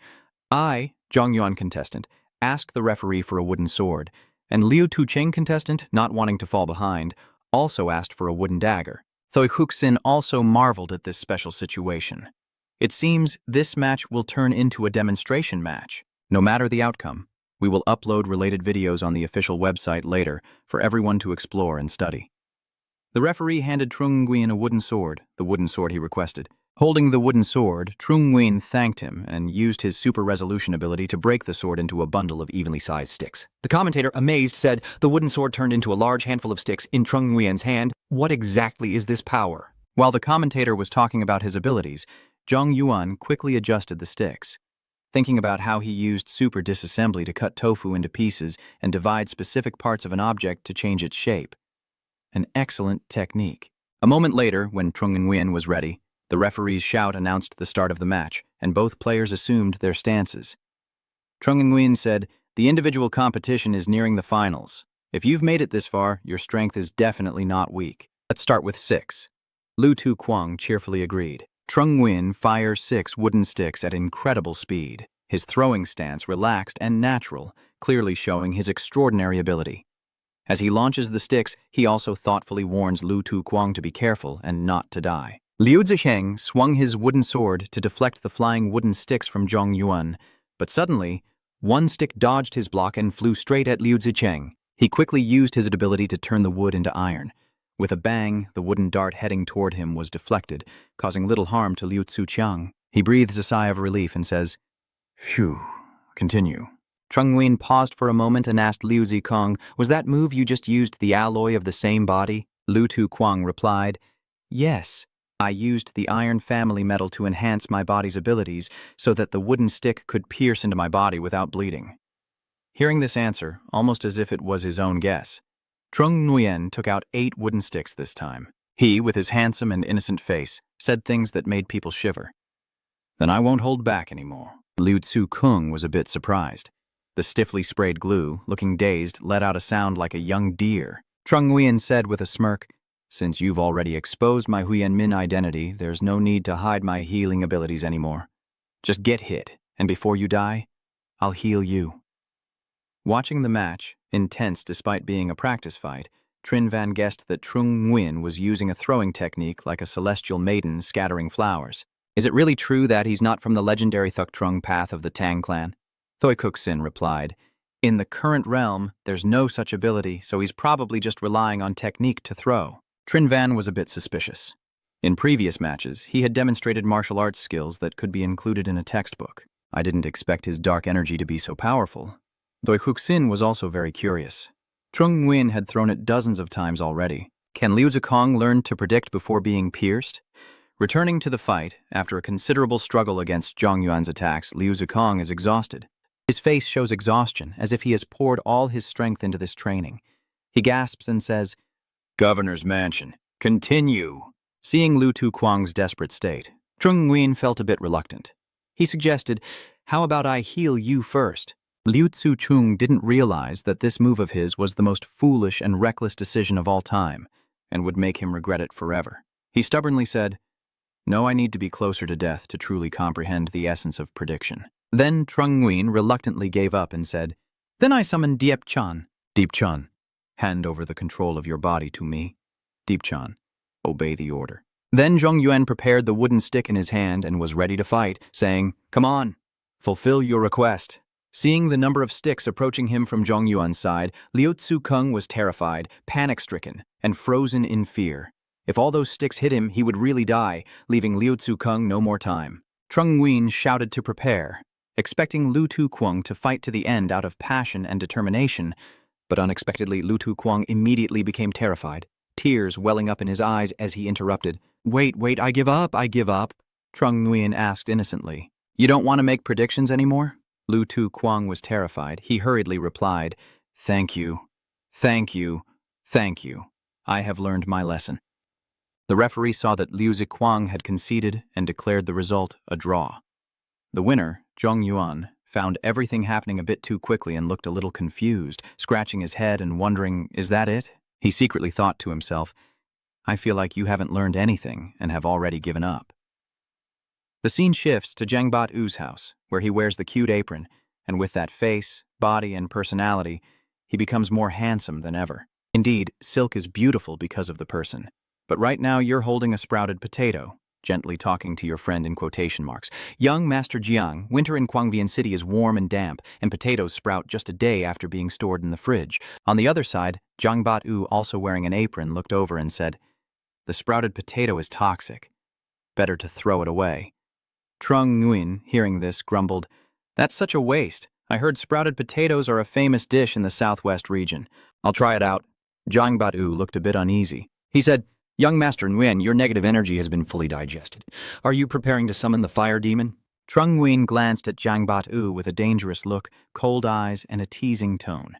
Speaker 3: "I, Zhong Yuan contestant, asked the referee for a wooden sword, and Liu Tucheng contestant, not wanting to fall behind, also asked for a wooden dagger." Thoi Huxin also marveled at this special situation. It seems this match will turn into a demonstration match. No matter the outcome, we will upload related videos on the official website later for everyone to explore and study. The referee handed Trung Nguyen a wooden sword, the wooden sword he requested. Holding the wooden sword, Trung Nguyen thanked him and used his super resolution ability to break the sword into a bundle of evenly sized sticks. The commentator, amazed, said, "The wooden sword turned into a large handful of sticks in Trung Nguyen's hand. What exactly is this power?" While the commentator was talking about his abilities, Zhong Yuan quickly adjusted the sticks, thinking about how he used super disassembly to cut tofu into pieces and divide specific parts of an object to change its shape. An excellent technique. A moment later, when Trung Nguyen was ready, the referee's shout announced the start of the match, and both players assumed their stances. Trung Nguyen said, "The individual competition is nearing the finals. If you've made it this far, your strength is definitely not weak. Let's start with 6. Lu Tu Kwang cheerfully agreed. Trung Nguyen fires 6 wooden sticks at incredible speed, his throwing stance relaxed and natural, clearly showing his extraordinary ability. As he launches the sticks, he also thoughtfully warns Lu Tu Kwang to be careful and not to die. Liu Ziheng swung his wooden sword to deflect the flying wooden sticks from Zhong Yuan, but suddenly, one stick dodged his block and flew straight at Liu Zicheng. He quickly used his ability to turn the wood into iron. With a bang, the wooden dart heading toward him was deflected, causing little harm to Liu Tzuqiang. He breathes a sigh of relief and says, "Phew, continue." Trung Nguyen paused for a moment and asked Liu Zikong, "Was that move you just used the alloy of the same body?" Lu Tu Kwang replied, "Yes. I used the iron family metal to enhance my body's abilities so that the wooden stick could pierce into my body without bleeding." Hearing this answer, almost as if it was his own guess, Trung Nguyen took out 8 wooden sticks this time. He, with his handsome and innocent face, said things that made people shiver. "Then I won't hold back anymore." Liu Tzu Kung was a bit surprised. The stiffly sprayed glue, looking dazed, let out a sound like a young deer. Trung Nguyen said with a smirk.
Speaker 2: Since you've already exposed my Huyen Min identity, there's no need to hide my healing abilities anymore. Just get hit, and before you die, I'll heal you.
Speaker 3: Watching the match, intense despite being a practice fight, Trin Van guessed that Trung Nguyen was using a throwing technique like a celestial maiden scattering flowers.
Speaker 2: Is it really true that he's not from the legendary Thuk Trung path of the Tang clan? Thoi Kuk Sin replied,
Speaker 3: In the current realm, there's no such ability, so he's probably just relying on technique to throw. Trin Van was a bit suspicious. In previous matches, he had demonstrated martial arts skills that could be included in a textbook.
Speaker 2: I didn't expect his dark energy to be so powerful.
Speaker 3: Thoi Kuk Sin was also very curious. Trung Nguyen had thrown it dozens of times already. Can Liu Zikong learn to predict before being pierced? Returning to the fight, after a considerable struggle against Zhang Yuan's attacks, Liu Zikong is exhausted. His face shows exhaustion, as if he has poured all his strength into this training. He gasps and says,
Speaker 2: Governor's Mansion, continue.
Speaker 3: Seeing Lu Tu Kuang's desperate state,
Speaker 2: Trung Nguyen felt a bit reluctant. He suggested, how about I heal you first?
Speaker 3: Liu Tzu Chung didn't realize that this move of his was the most foolish and reckless decision of all time, and would make him regret it forever. He stubbornly said, No, I need to be closer to death to truly comprehend the essence of prediction. Then Trung Nguyen reluctantly gave up and said, Then I summon Diep Chan.
Speaker 2: Deep Chan, hand over the control of your body to me. Deep Chan, obey the order.
Speaker 3: Then Zhong Yuan prepared the wooden stick in his hand and was ready to fight, saying, Come on, fulfill your request. Seeing the number of sticks approaching him from Zhong Yuan's side, Liu Tzu Kung was terrified, panic-stricken, and frozen in fear. If all those sticks hit him, he would really die, leaving Liu Tzu Kung no more time. Trung Nguyen shouted to prepare, expecting Lu Tu Kuang to fight to the end out of passion and determination, but unexpectedly Lu Tu Kuang immediately became terrified, tears welling up in his eyes as he interrupted.
Speaker 2: Wait, I give up.
Speaker 3: Trung Nguyen asked innocently. You don't want to make predictions anymore? Lu Tu Kuang was terrified. He hurriedly replied, Thank you. I have learned my lesson. The referee saw that Liu Zikuang had conceded and declared the result a draw. The winner, Zhong Yuan, found everything happening a bit too quickly and looked a little confused, scratching his head and wondering, Is that it? He secretly thought to himself, I feel like you haven't learned anything and have already given up. The scene shifts to Zhang Bat-U's house, where he wears the cute apron, and with that face, body, and personality, he becomes more handsome than ever. Indeed, silk is beautiful because of the person. But right now you're holding a sprouted potato, gently talking to your friend in quotation marks. Young Master Jiang, winter in Guangvian City is warm and damp, and potatoes sprout just a day after being stored in the fridge. On the other side, Zhang Bat-U, also wearing an apron, looked over and said, The sprouted potato is toxic. Better to throw it away. Trung Nguyen, hearing this, grumbled, That's such a waste. I heard sprouted potatoes are a famous dish in the southwest region. I'll try it out. Zhang Bat-U looked a bit uneasy. He said, Young Master Nguyen, your negative energy has been fully digested. Are you preparing to summon the fire demon? Trung Nguyen glanced at Zhang Bat-U with a dangerous look, cold eyes, and a teasing tone.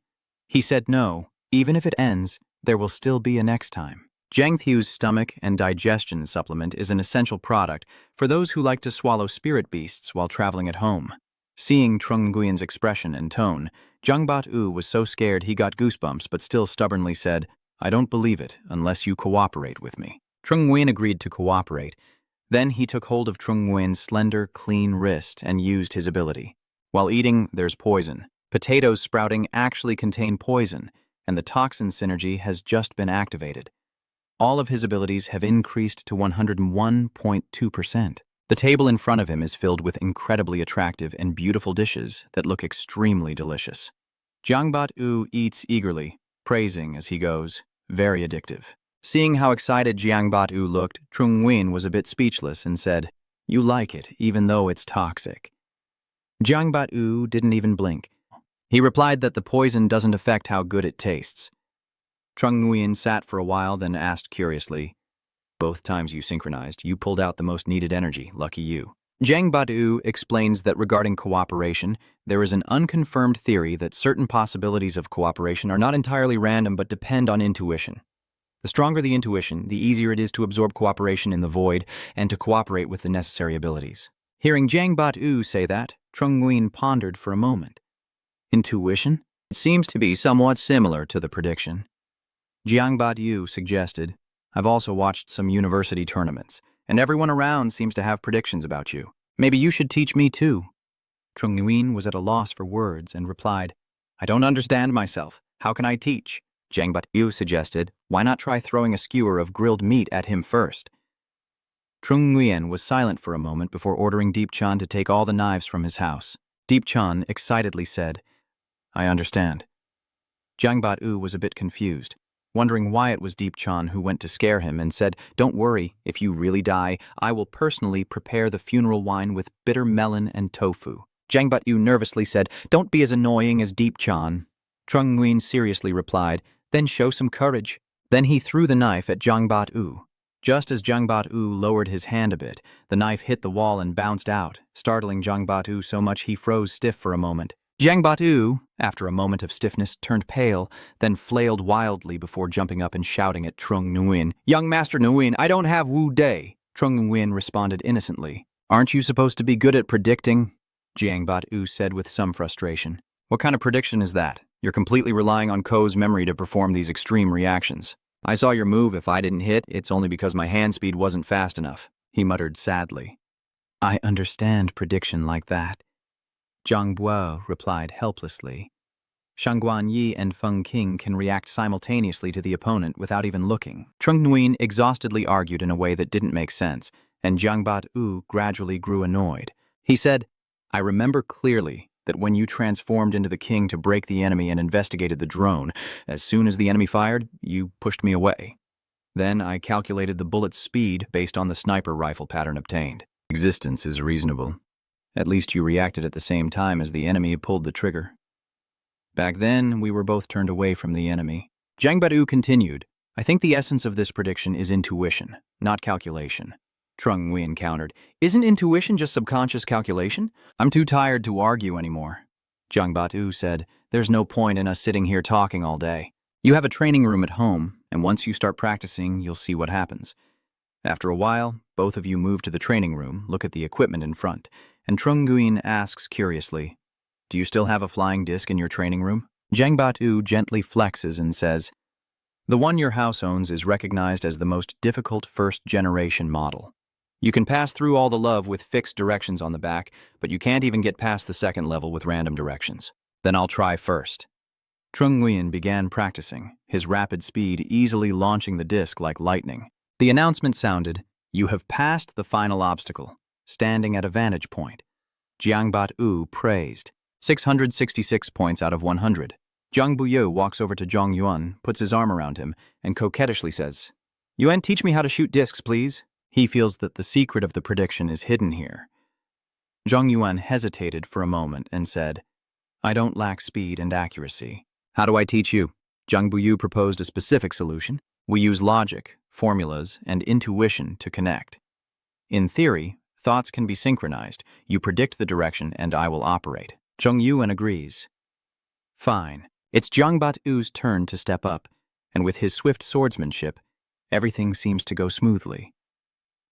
Speaker 3: He said no, even if it ends, there will still be a next time. Zhang Thiu's stomach and digestion supplement is an essential product for those who like to swallow spirit beasts while traveling at home. Seeing Trung Nguyen's expression and tone, Zhang Bat-U was so scared he got goosebumps but still stubbornly said, I don't believe it unless you cooperate with me. Trung Nguyen agreed to cooperate. Then he took hold of Trung Nguyen's slender, clean wrist and used his ability. While eating, there's poison. Potatoes sprouting actually contain poison, and the toxin synergy has just been activated. All of his abilities have increased to 101.2%. The table in front of him is filled with incredibly attractive and beautiful dishes that look extremely delicious. Zhang Bat-U eats eagerly, praising as he goes, very addictive. Seeing how excited Jiang Bat-U looked, Trung Nguyen was a bit speechless and said, You like it, even though it's toxic. Jiang Bat-U didn't even blink. He replied that the poison doesn't affect how good it tastes. Trung Nguyen sat for a while, then asked curiously, Both times you synchronized, you pulled out the most needed energy, lucky you. Zhang Bat-U explains that regarding cooperation, there is an unconfirmed theory that certain possibilities of cooperation are not entirely random but depend on intuition. The stronger the intuition, the easier it is to absorb cooperation in the void and to cooperate with the necessary abilities. Hearing Zhang Bat-U say that, Trung Nguyen pondered for a moment. Intuition? It seems to be somewhat similar to the prediction. Jiang Bat-yu suggested, I've also watched some university tournaments, and everyone around seems to have predictions about you. Maybe you should teach me too. Trung Nguyen was at a loss for words and replied, I don't understand myself. How can I teach?
Speaker 2: Jiang Bat-yu suggested, why not try throwing a skewer of grilled meat at him first?
Speaker 3: Trung Nguyen was silent for a moment before ordering Deep Chan to take all the knives from his house. Deep Chan excitedly said, I understand. Jiang Bat-yu was a bit confused, wondering why it was Deep Chan who went to scare him and said, Don't worry, if you really die, I will personally prepare the funeral wine with bitter melon and tofu.
Speaker 2: Jiang Bat-yu nervously said, Don't be as annoying as Deep Chan.
Speaker 1: Trung Nguyen seriously replied, Then show some courage.
Speaker 3: Then he threw the knife at Jiang Bat-yu. Just as Jiang Bat-yu lowered his hand a bit, the knife hit the wall and bounced out, startling Jiang Bat-yu so much he froze stiff for a moment. Jiang Bat-yu, after a moment of stiffness, turned pale, then flailed wildly before jumping up and shouting at Trung Nguyen, Young Master Nguyen, I don't have Wu Day.
Speaker 1: Trung Nguyen responded innocently,
Speaker 3: Aren't you supposed to be good at predicting? Jiang Bat-yu said with some frustration.
Speaker 1: What kind of prediction is that? You're completely relying on Ko's memory to perform these extreme reactions. I saw your move. If I didn't hit, it's only because my hand speed wasn't fast enough.
Speaker 3: He muttered sadly. I understand prediction like that. Zhang Buo replied helplessly. Shangguan Yi and Feng Qing can react simultaneously to the opponent without even looking.
Speaker 1: Trung Nguyen exhaustedly argued in a way that didn't make sense, and Jiang Bat-yu gradually grew annoyed.
Speaker 3: He said, I remember clearly that when you transformed into the king to break the enemy and investigated the drone,
Speaker 1: as soon as the enemy fired, you pushed me away. Then I calculated the bullet's speed based on the sniper rifle pattern obtained.
Speaker 3: Existence is reasonable.
Speaker 1: At least you reacted at the same time as the enemy pulled the trigger. Back then, we were both turned away from the enemy.
Speaker 3: Jiang Bat-yu continued, I think the essence of this prediction is intuition, not calculation.
Speaker 1: Trung Nguyen countered, Isn't intuition just subconscious calculation?
Speaker 3: I'm too tired to argue anymore.
Speaker 1: Jiang Bat-yu said, There's no point in us sitting here talking all day.
Speaker 3: You have a training room at home, and once you start practicing, you'll see what happens. After a while, both of you move to the training room, look at the equipment in front, and Trung Nguyen asks curiously, Do you still have a flying disc in your training room? Jiang Bat-yu gently flexes and says, The one your house owns is recognized as the most difficult first-generation model.
Speaker 1: You can pass through all the love with fixed directions on the back, but you can't even get past the second level with random directions.
Speaker 3: Then I'll try first. Trung Nguyen began practicing, his rapid speed easily launching the disc like lightning. The announcement sounded, You have passed the final obstacle, standing at a vantage point. Jiang Bat-yu praised, 666 points out of 100.
Speaker 1: Zhang Buyo walks over to Zhong Yuan, puts his arm around him, and coquettishly says, Yuan, teach me how to shoot discs, please.
Speaker 3: He feels that the secret of the prediction is hidden here. Zhong Yuan hesitated for a moment and said, I don't lack speed and accuracy.
Speaker 1: How do I teach you?
Speaker 3: Zhang Buyu proposed a specific solution. We use logic, formulas, and intuition to connect. In theory, thoughts can be synchronized. You predict the direction and I will operate. Zhong Yuan agrees. Fine. It's Jiang Bat-yu's turn to step up, and with his swift swordsmanship, everything seems to go smoothly.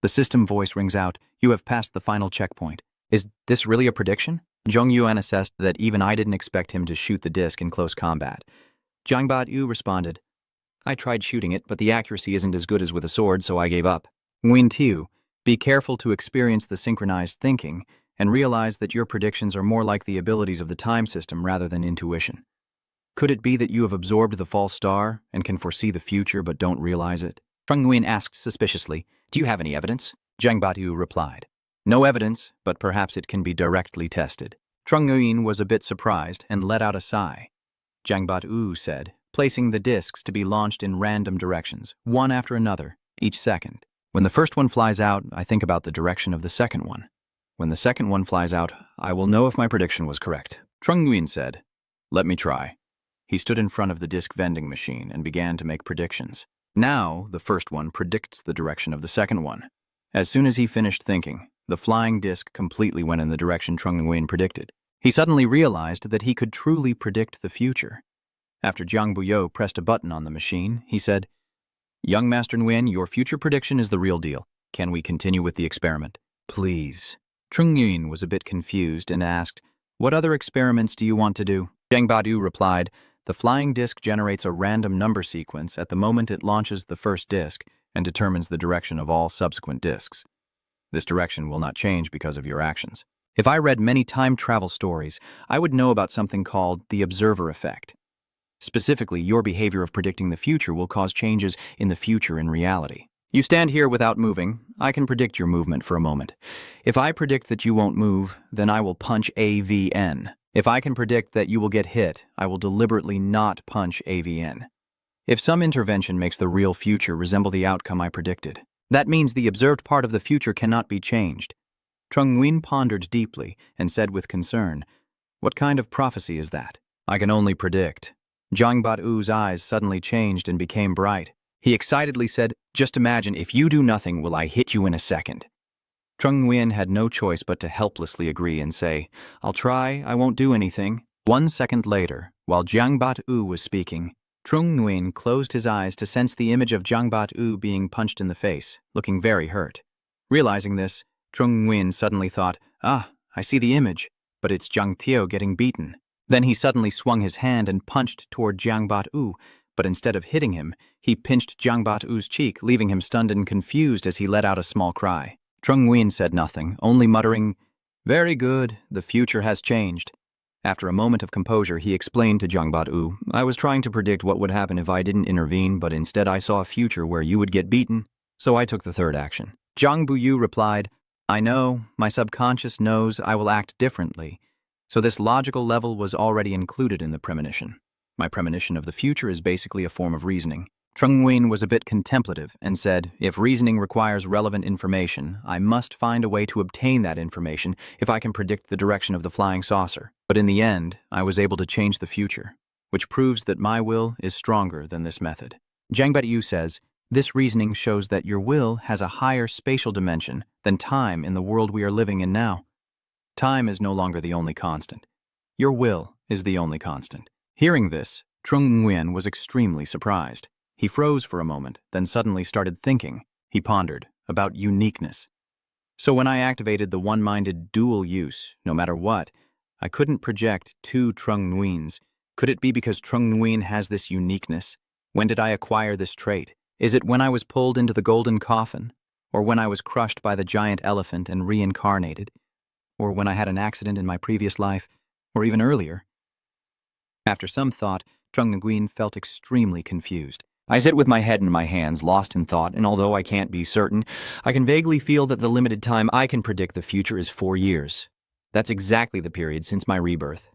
Speaker 3: The system voice rings out, You have passed the final checkpoint.
Speaker 1: Is this really a prediction? Zhong Yuan assessed that even I didn't expect him to shoot the disc in close combat.
Speaker 2: Jiang Bat-yu responded, I tried shooting it, but the accuracy isn't as good as with a sword, so I gave up.
Speaker 3: Nguyen Tiu, be careful to experience the synchronized thinking and realize that your predictions are more like the abilities of the time system rather than intuition.
Speaker 1: Could it be that you have absorbed the false star and can foresee the future but don't realize it?
Speaker 2: Trung Nguyen asked suspiciously, Do you have any evidence?
Speaker 3: Jiang Bat-yu replied,
Speaker 1: No evidence, but perhaps it can be directly tested.
Speaker 3: Trung Nguyen was a bit surprised and let out a sigh. Jiang Bat-yu said, placing the discs to be launched in random directions, one after another, each second.
Speaker 1: When the first one flies out, I think about the direction of the second one. When the second one flies out, I will know if my prediction was correct.
Speaker 3: Trung Nguyen said, Let me try. He stood in front of the disc vending machine and began to make predictions. Now, the first one predicts the direction of the second one. As soon as he finished thinking, the flying disc completely went in the direction Trung Nguyen predicted. He suddenly realized that he could truly predict the future. After Zhang Buyo pressed a button on the machine, he said, Young Master Nguyen, your future prediction is the real deal. Can we continue with the experiment? Please. Trung Nguyen was a bit confused and asked, What other experiments do you want to do?
Speaker 1: Jiang Bat-yu replied,
Speaker 3: The flying disc generates a random number sequence at the moment it launches the first disc and determines the direction of all subsequent discs. This direction will not change because of your actions. If I read many time travel stories, I would know about something called the observer effect. Specifically, your behavior of predicting the future will cause changes in the future in reality. You stand here without moving. I can predict your movement for a moment. If I predict that you won't move, then I will punch AVN. If I can predict that you will get hit, I will deliberately not punch AVN. If some intervention makes the real future resemble the outcome I predicted, that means the observed part of the future cannot be changed. Trung Nguyen pondered deeply and said with concern, "What kind of prophecy is that?" "I can only predict." Zhang Bat-U's eyes suddenly changed and became bright. He excitedly said, "Just imagine, if you do nothing, will I hit you in a second?" Trung Nguyen had no choice but to helplessly agree and say, "I'll try, I won't do anything." 1 second later, while Zhang Bat-U was speaking, Trung Nguyen closed his eyes to sense the image of Zhang Bat-U being punched in the face, looking very hurt. Realizing this, Trung Nguyen suddenly thought, I see the image, but it's Zhang Tiao getting beaten. Then he suddenly swung his hand and punched toward Zhang Bat-U, but instead of hitting him, he pinched Zhang Bat-U's cheek, leaving him stunned and confused as he let out a small cry. Trung Nguyen said nothing, only muttering, "Very good, the future has changed." After a moment of composure, he explained to Zhang Bat-U, "I was trying to predict what would happen if I didn't intervene, but instead I saw a future where you would get beaten, so I took the third action." Zhang Bu-Yu replied, "I know, my subconscious knows I will act differently, so this logical level was already included in the premonition. My premonition of the future is basically a form of reasoning." Trung Nguyen was a bit contemplative and said, "If reasoning requires relevant information, I must find a way to obtain that information if I can predict the direction of the flying saucer. But in the end, I was able to change the future, which proves that my will is stronger than this method." Zhang Bat-Yu says, "This reasoning shows that your will has a higher spatial dimension than time in the world we are living in now. Time is no longer the only constant. Your will is the only constant." Hearing this, Trung Nguyen was extremely surprised. He froze for a moment, then suddenly started thinking. He pondered about uniqueness. So when I activated the one-minded dual use, no matter what, I couldn't project two Trung Nguyens. Could it be because Trung Nguyen has this uniqueness? When did I acquire this trait? Is it when I was pulled into the golden coffin? Or when I was crushed by the giant elephant and reincarnated? Or when I had an accident in my previous life? Or even earlier? After some thought, Trung Nguyen felt extremely confused.
Speaker 1: I sit with my head in my hands, lost in thought, and although I can't be certain, I can vaguely feel that the limited time I can predict the future is 4 years. That's exactly the period since my rebirth.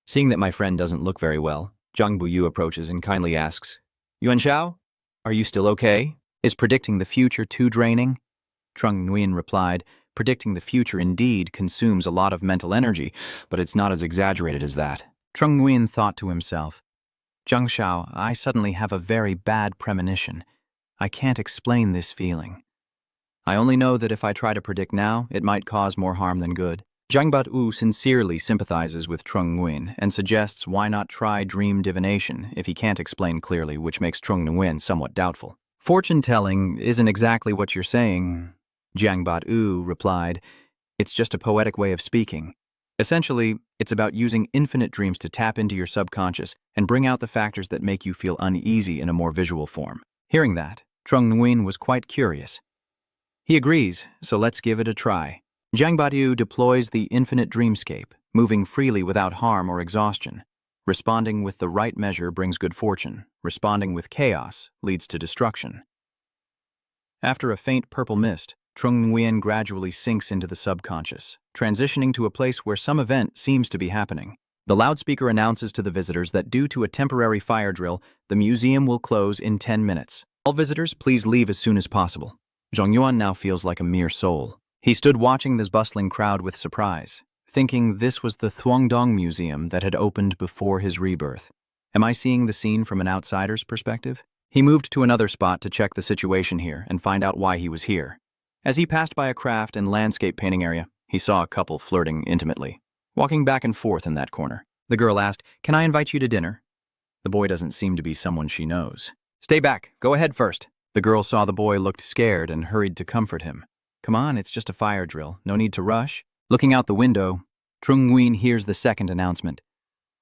Speaker 1: Seeing that my friend doesn't look very well, Zhang Bu-Yu approaches and kindly asks, "Yuan Xiao, are you still okay?"
Speaker 3: "Is predicting the future too draining?" Trung Nguyen replied, "Predicting the future indeed consumes a lot of mental energy,
Speaker 1: but it's not as exaggerated as that."
Speaker 3: Trung Nguyen thought to himself, "Zhang Xiao, I suddenly have a very bad premonition. I can't explain this feeling. I only know that if I try to predict now, it might cause more harm than good." Zhang Bat-U sincerely sympathizes with Trung Nguyen and suggests why not try dream divination if he can't explain clearly, which makes Trung Nguyen somewhat doubtful. "Fortune-telling isn't exactly what you're saying," Zhang Bat-U replied. "It's just a poetic way of speaking. Essentially, it's about using infinite dreams to tap into your subconscious and bring out the factors that make you feel uneasy in a more visual form." Hearing that, Trung Nguyen was quite curious. He agrees, so let's give it a try. Zhang Bat-U deploys the infinite dreamscape, moving freely without harm or exhaustion. Responding with the right measure brings good fortune. Responding with chaos leads to destruction. After a faint purple mist, Trung Nguyen gradually sinks into the subconscious, transitioning to a place where some event seems to be happening. The loudspeaker announces to the visitors that due to a temporary fire drill, the museum will close in 10 minutes. All visitors, please leave as soon as possible. Zhong Yuan now feels like a mere soul. He stood watching this bustling crowd with surprise, thinking this was the Thuongdong Museum that had opened before his rebirth. Am I seeing the scene from an outsider's perspective? He moved to another spot to check the situation here and find out why he was here. As he passed by a craft and landscape painting area, he saw a couple flirting intimately, walking back and forth in that corner. The girl asked, "Can I invite you to dinner?" The boy doesn't seem to be someone she knows. "Stay back. Go ahead first." The girl saw the boy looked scared and hurried to comfort him. "Come on, it's just a fire drill. No need to rush." Looking out the window, Trung Nguyen hears the second announcement.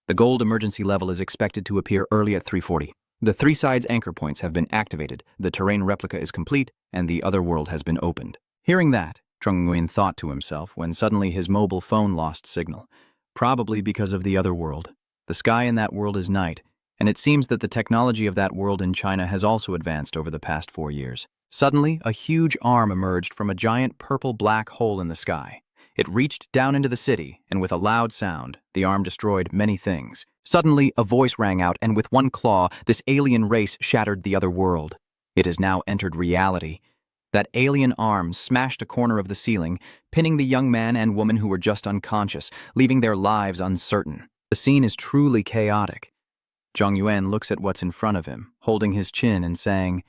Speaker 3: The gold emergency level is expected to appear early at 3:40. The 3 sides anchor points have been activated, the terrain replica is complete, and the other world has been opened. Hearing that, Trung Nguyen thought to himself when suddenly his mobile phone lost signal. Probably because of the other world. The sky in that world is night, and it seems that the technology of that world in China has also advanced over the past 4 years. Suddenly, a huge arm emerged from a giant purple black hole in the sky. It reached down into the city, and with a loud sound, the arm destroyed many things. Suddenly, a voice rang out, and with one claw, this alien race shattered the other world. It has now entered reality. That alien arm smashed a corner of the ceiling, pinning the young man and woman who were just unconscious, leaving their lives uncertain. The scene is truly chaotic. Zhang Yuan looks at what's in front of him, holding his chin and saying,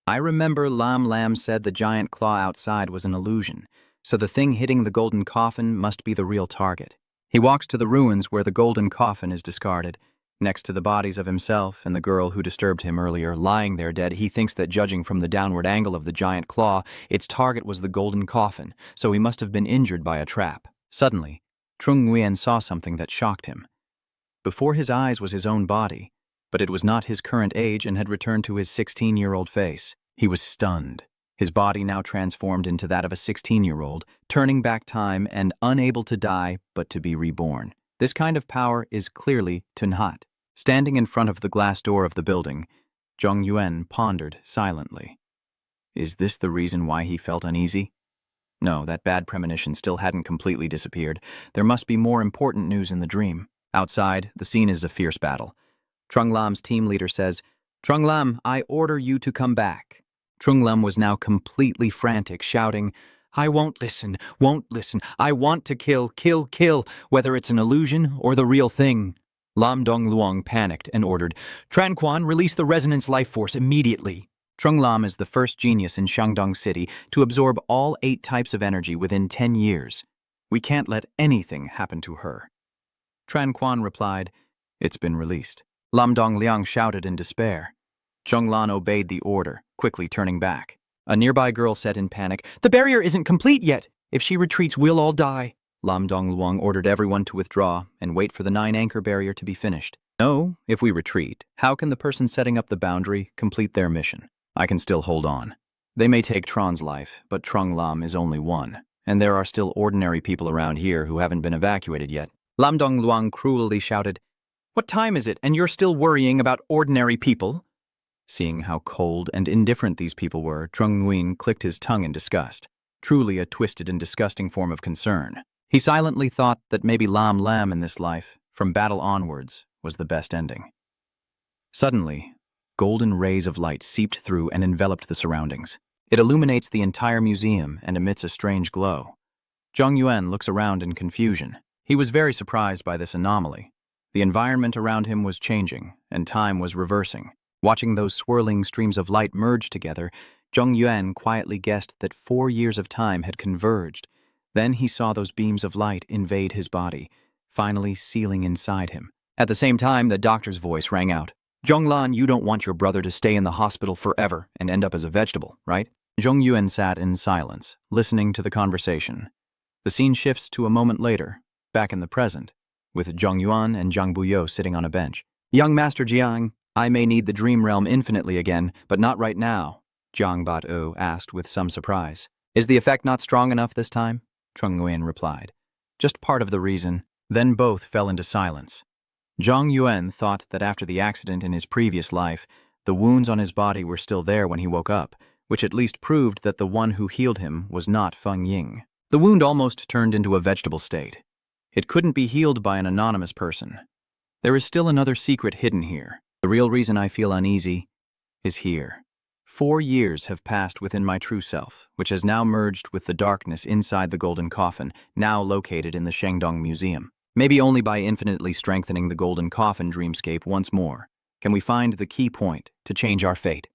Speaker 3: "I remember Lam Lam said the giant claw outside was an illusion, so the thing hitting the golden coffin must be the real target." He walks to the ruins where the golden coffin is discarded. Next to the bodies of himself and the girl who disturbed him earlier, lying there dead, he thinks that judging from the downward angle of the giant claw, its target was the golden coffin, so he must have been injured by a trap. Suddenly, Trung Nguyen saw something that shocked him. Before his eyes was his own body, but it was not his current age and had returned to his 16-year-old face. He was stunned. His body now transformed into that of a 16-year-old, turning back time and unable to die but to be reborn. This kind of power is clearly Tunhat. Standing in front of the glass door of the building, Zhang Yuan pondered silently. Is this the reason why he felt uneasy? No, that bad premonition still hadn't completely disappeared. There must be more important news in the dream. Outside, the scene is a fierce battle. Trung Lam's team leader says, "Trung Lam, I order you to come back." Trung Lam was now completely frantic, shouting, "I won't listen, I want to kill, kill, kill, whether it's an illusion or the real thing." Lam Dong Luong panicked and ordered, "Tran Quan, release the resonance life force immediately." Trung Lam is the first genius in Shandong City to absorb all 8 types of energy within 10 years. We can't let anything happen to her. Tran Quan replied, "It's been released." Lam Dong Liang shouted in despair. Zhong Lan obeyed the order, quickly turning back. A nearby girl said in panic, "The barrier isn't complete yet. If she retreats, we'll all die." Lam Dong Luong ordered everyone to withdraw and wait for the 9-anchor barrier to be finished. No, if we retreat, how can the person setting up the boundary complete their mission? I can still hold on. They may take Tron's life, but Trung Lam is only one, and there are still ordinary people around here who haven't been evacuated yet. Lam Dong Luong cruelly shouted, "What time is it, and you're still worrying about ordinary people?" Seeing how cold and indifferent these people were, Trung Nguyen clicked his tongue in disgust. Truly a twisted and disgusting form of concern. He silently thought that maybe Lam Lam in this life, from battle onwards, was the best ending. Suddenly, golden rays of light seeped through and enveloped the surroundings. It illuminates the entire museum and emits a strange glow. Zhang Yuan looks around in confusion. He was very surprised by this anomaly. The environment around him was changing, and time was reversing. Watching those swirling streams of light merge together, Zhang Yuan quietly guessed that 4 years of time had converged. Then he saw those beams of light invade his body, finally sealing inside him. At the same time, the doctor's voice rang out. "Zhonglan, you don't want your brother to stay in the hospital forever and end up as a vegetable, right?" Zhong Yuan sat in silence, listening to the conversation. The scene shifts to a moment later, back in the present, with Zhong Yuan and Zhang Buyo sitting on a bench. "Young Master Jiang, I may need the dream realm infinitely again, but not right now," Jiang Bat-o asked with some surprise. "Is the effect not strong enough this time?" Trung Nguyen replied. "Just part of the reason." Then both fell into silence. Zhang Yuan thought that after the accident in his previous life, the wounds on his body were still there when he woke up, which at least proved that the one who healed him was not Feng Ying. The wound almost turned into a vegetable state. It couldn't be healed by an anonymous person. There is still another secret hidden here. The real reason I feel uneasy is here. 4 years have passed within my true self, which has now merged with the darkness inside the golden coffin, now located in the Shandong Museum. Maybe only by infinitely strengthening the golden coffin dreamscape once more can we find the key point to change our fate.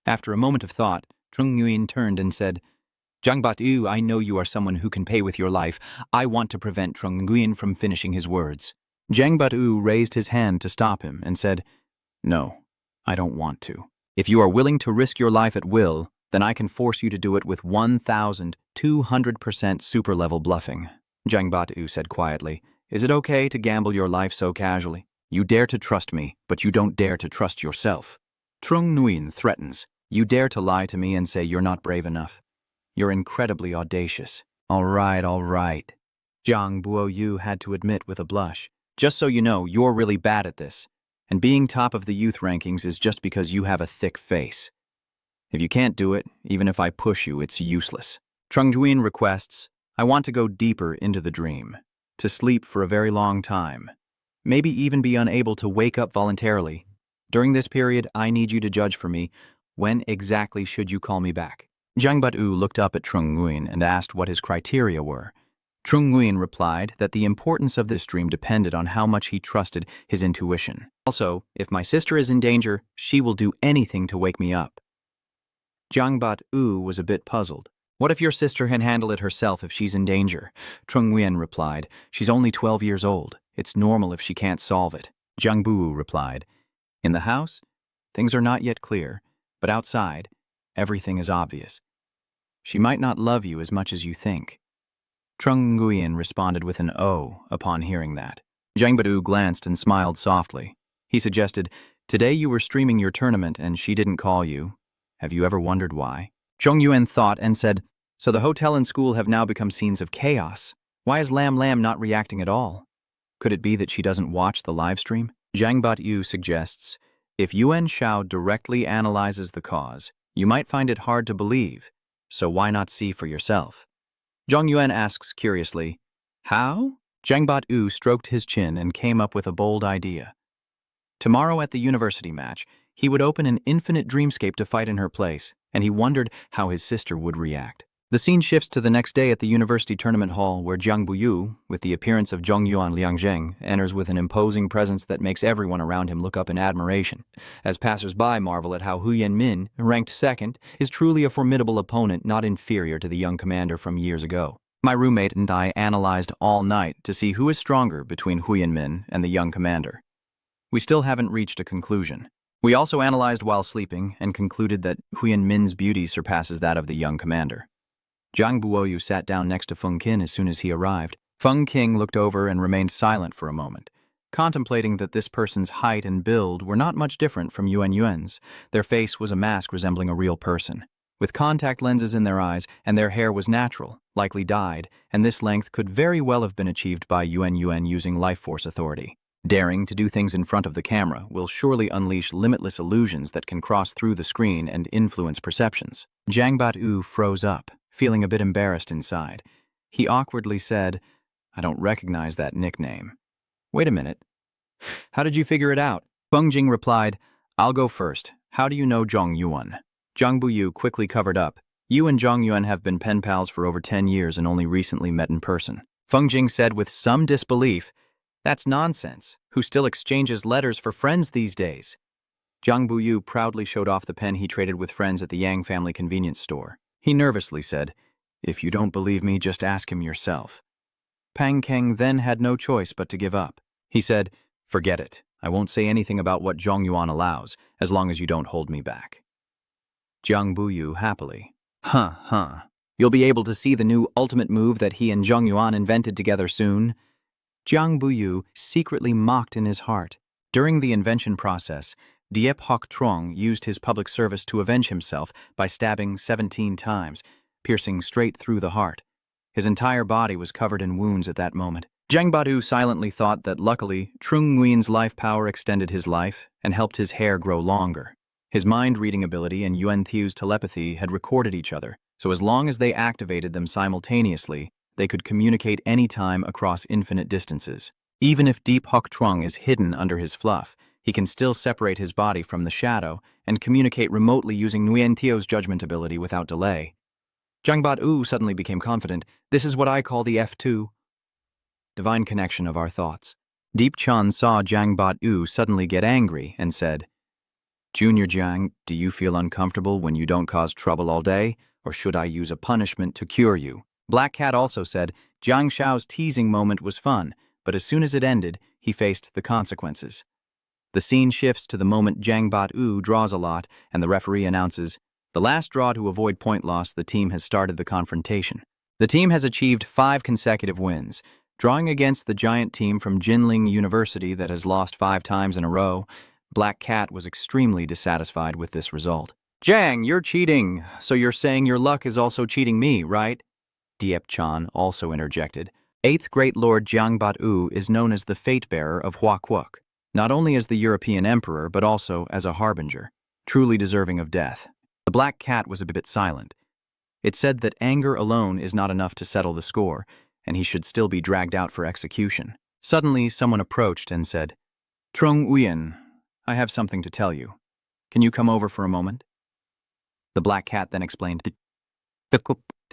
Speaker 3: After a moment of thought, Trung Nguyen turned and said, "Zhang Bat-u, I know you are someone who can pay with your life. I want to prevent Trung Nguyen from finishing his words." Zhang Bat-u raised his hand to stop him and said, "No, I don't want to. If you are willing to risk your life at will, then I can force you to do it with 1,200% super-level bluffing." Zhang Bat-u said quietly,
Speaker 1: Is it okay to gamble your life so casually?
Speaker 3: You dare to trust me, but you don't dare to trust yourself. Trung Nguyen threatens. You dare to lie to me and say you're not brave enough. You're incredibly audacious. All right. Jiang Buoyu had to admit with a blush. Just so you know, you're really bad at this. And being top of the youth rankings is just because you have a thick face. If you can't do it, even if I push you, it's useless. Trung Nguyen requests, I want to go deeper into the dream. To sleep for a very long time. Maybe even be unable to wake up voluntarily. During this period, I need you to judge for me. When exactly should you call me back? Jiang Batu looked up at Trung Nguyen and asked what his criteria were. Trung Nguyen replied that the importance of this dream depended on how much he trusted his intuition. Also, if my sister is in danger, she will do anything to wake me up. Jiang Batu was a bit puzzled. What if your sister can handle it herself if she's in danger? Trung Nguyen replied, she's only 12 years old. It's normal if she can't solve it. Jiang Bu replied, in the house, things are not yet clear, but outside, everything is obvious. She might not love you as much as you think. Trung Nguyen responded with an "oh" upon hearing that. Jiang Badu glanced and smiled softly. He suggested, today you were streaming your tournament and she didn't call you. Have you ever wondered why? Zhong Yuan thought and said, so the hotel and school have now become scenes of chaos. Why is Lam Lam not reacting at all? Could it be that she doesn't watch the live stream? Jiang Batyu suggests, if Yuan Shao directly analyzes the cause, you might find it hard to believe, so why not see for yourself? Zhong Yuan asks curiously, how? Jiang Batyu stroked his chin and came up with a bold idea. Tomorrow at the university match, he would open an infinite dreamscape to fight in her place, and he wondered how his sister would react. The scene shifts to the next day at the university tournament hall where Jiang Buyu, with the appearance of Zhongyuan Liangzheng, enters with an imposing presence that makes everyone around him look up in admiration, as passers-by marvel at how Hu Yanmin, ranked second, is truly a formidable opponent not inferior to the young commander from years ago. My roommate and I analyzed all night to see who is stronger between Hu Yanmin and the young commander. We still haven't reached a conclusion. We also analyzed while sleeping and concluded that Hu Yanmin's beauty surpasses that of the young commander. Jiang Buoyu sat down next to Feng Qin as soon as he arrived. Feng Qing looked over and remained silent for a moment, contemplating that this person's height and build were not much different from Yuan Yuan's. Their face was a mask resembling a real person, with contact lenses in their eyes, and their hair was natural, likely dyed, and this length could very well have been achieved by Yuan Yuan using life force authority. Daring to do things in front of the camera will surely unleash limitless illusions that can cross through the screen and influence perceptions. Jiang Batu froze up, feeling a bit embarrassed inside. He awkwardly said, I don't recognize that nickname.
Speaker 1: Wait a minute. How did you figure it out?
Speaker 3: Feng Jing replied, I'll go first. How do you know Zhong Yuan? Jiang Buyu quickly covered up. You and Zhong Yuan have been pen pals for over 10 years and only recently met in person. Feng Jing said with some disbelief, that's nonsense. Who still exchanges letters for friends these days? Jiang Buyu proudly showed off the pen he traded with friends at the Yang family convenience store. He nervously said, if you don't believe me, just ask him yourself. Pang Keng then had no choice but to give up. He said, forget it. I won't say anything about what Zhong Yuan allows, as long as you don't hold me back. Jiang Buyu happily, You'll be able to see the new ultimate move that he and Zhong Yuan invented together soon. Jiang Buyu secretly mocked in his heart. During the invention process, Diep Hoc Trong used his public service to avenge himself by stabbing 17 times, piercing straight through the heart. His entire body was covered in wounds at that moment. Jiang Badu silently thought that luckily, Trung Nguyen's life power extended his life and helped his hair grow longer. His mind-reading ability and Yuan Thiu's telepathy had recorded each other, so as long as they activated them simultaneously, they could communicate anytime across infinite distances. Even if Deep Hoc Trong is hidden under his fluff, he can still separate his body from the shadow and communicate remotely using Nguyen Thiu's judgment ability without delay. Jiang Bat-u suddenly became confident. This is what I call the F2. Divine connection of our thoughts. Deep Chan saw Jiang Bat-u suddenly get angry and said, Junior Jiang, do you feel uncomfortable when you don't cause trouble all day, or should I use a punishment to cure you? Black Cat also said, Jiang Shao's teasing moment was fun, but as soon as it ended, he faced the consequences. The scene shifts to the moment Jiang Bat-u draws a lot and the referee announces, the last draw to avoid point loss, the team has started the confrontation. The team has achieved 5 consecutive wins.
Speaker 1: Drawing against the giant team from Jinling University that has lost 5 times in a row, Black Cat was extremely dissatisfied with this result. Jang, you're cheating, so you're saying your luck is also cheating me, right? Diep Chan also interjected.
Speaker 3: 8th Great Lord Jiang Bat-u is known as the fate-bearer of Hua Kwuk, not only as the European emperor but also as a harbinger, truly deserving of death. The Black Cat was a bit silent. It said that anger alone is not enough to settle the score, and he should still be dragged out for execution. Suddenly, someone approached and said, Trung Uyen, I have something to tell you. Can you come over for a moment? The Black Cat then explained to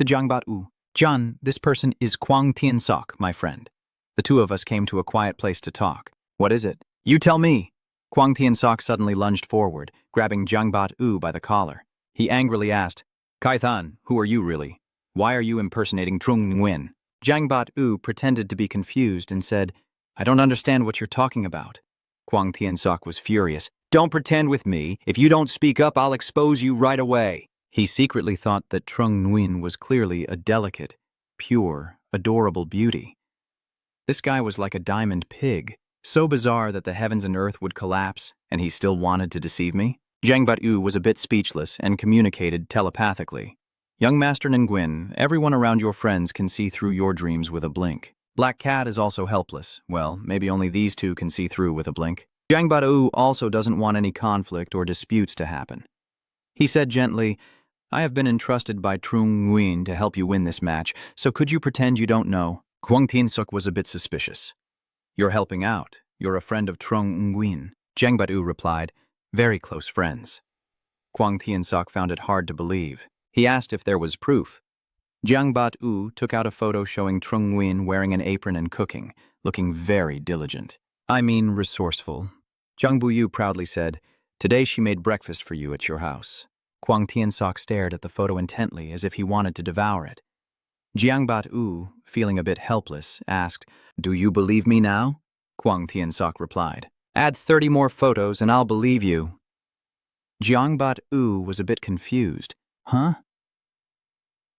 Speaker 3: Jiang Bat-u, John, this person is Kwang Tien-sok, my friend. The two of us came to a quiet place to talk. What is it? You tell me. Kwang Tien-sok suddenly lunged forward, grabbing Jiang Bat-u by the collar. He angrily asked, Kai-than, who are you really? Why are you impersonating Trung Nguyen? Jiang Bat-u pretended to be confused and said, I don't understand what you're talking about.
Speaker 1: Kwang Tien-sok was furious. Don't pretend with me. If you don't speak up, I'll expose you right away.
Speaker 3: He secretly thought that Trung Nguyen was clearly a delicate, pure, adorable beauty. This guy was like a diamond pig, so bizarre that the heavens and earth would collapse, and he still wanted to deceive me.
Speaker 1: Jiang Bat-u was a bit speechless and communicated telepathically. Young Master Nguyen, everyone around your friends can see through your dreams with a blink.
Speaker 3: Black Cat is also helpless. Well, maybe only these two can see through with a blink.
Speaker 1: Jiang Bat-u also doesn't want any conflict or disputes to happen. He said gently, I have been entrusted by Trung Nguyen to help you win this match, so could you pretend you don't know?
Speaker 3: Kwang Tien-sok was a bit suspicious. You're helping out. You're a friend of Trung Nguyen.
Speaker 1: Jiang Bat-u replied,
Speaker 3: very close friends.
Speaker 1: Kwang Tien-sok found it hard to believe. He asked if there was proof.
Speaker 3: Jiang Bat-u took out a photo showing Trung Nguyen wearing an apron and cooking, looking very diligent.
Speaker 1: I mean resourceful. Jiang Bu-yu proudly said, Today she made breakfast for you at your house.
Speaker 3: Kwang Tien-sok stared at the photo intently as if he wanted to devour it.
Speaker 1: Jiang Bat-u, feeling a bit helpless, asked, Do you believe me now?
Speaker 3: Kwang Tien-sok replied,
Speaker 1: Add 30 more photos and I'll believe you.
Speaker 3: Jiang Bat-u was a bit confused. Huh?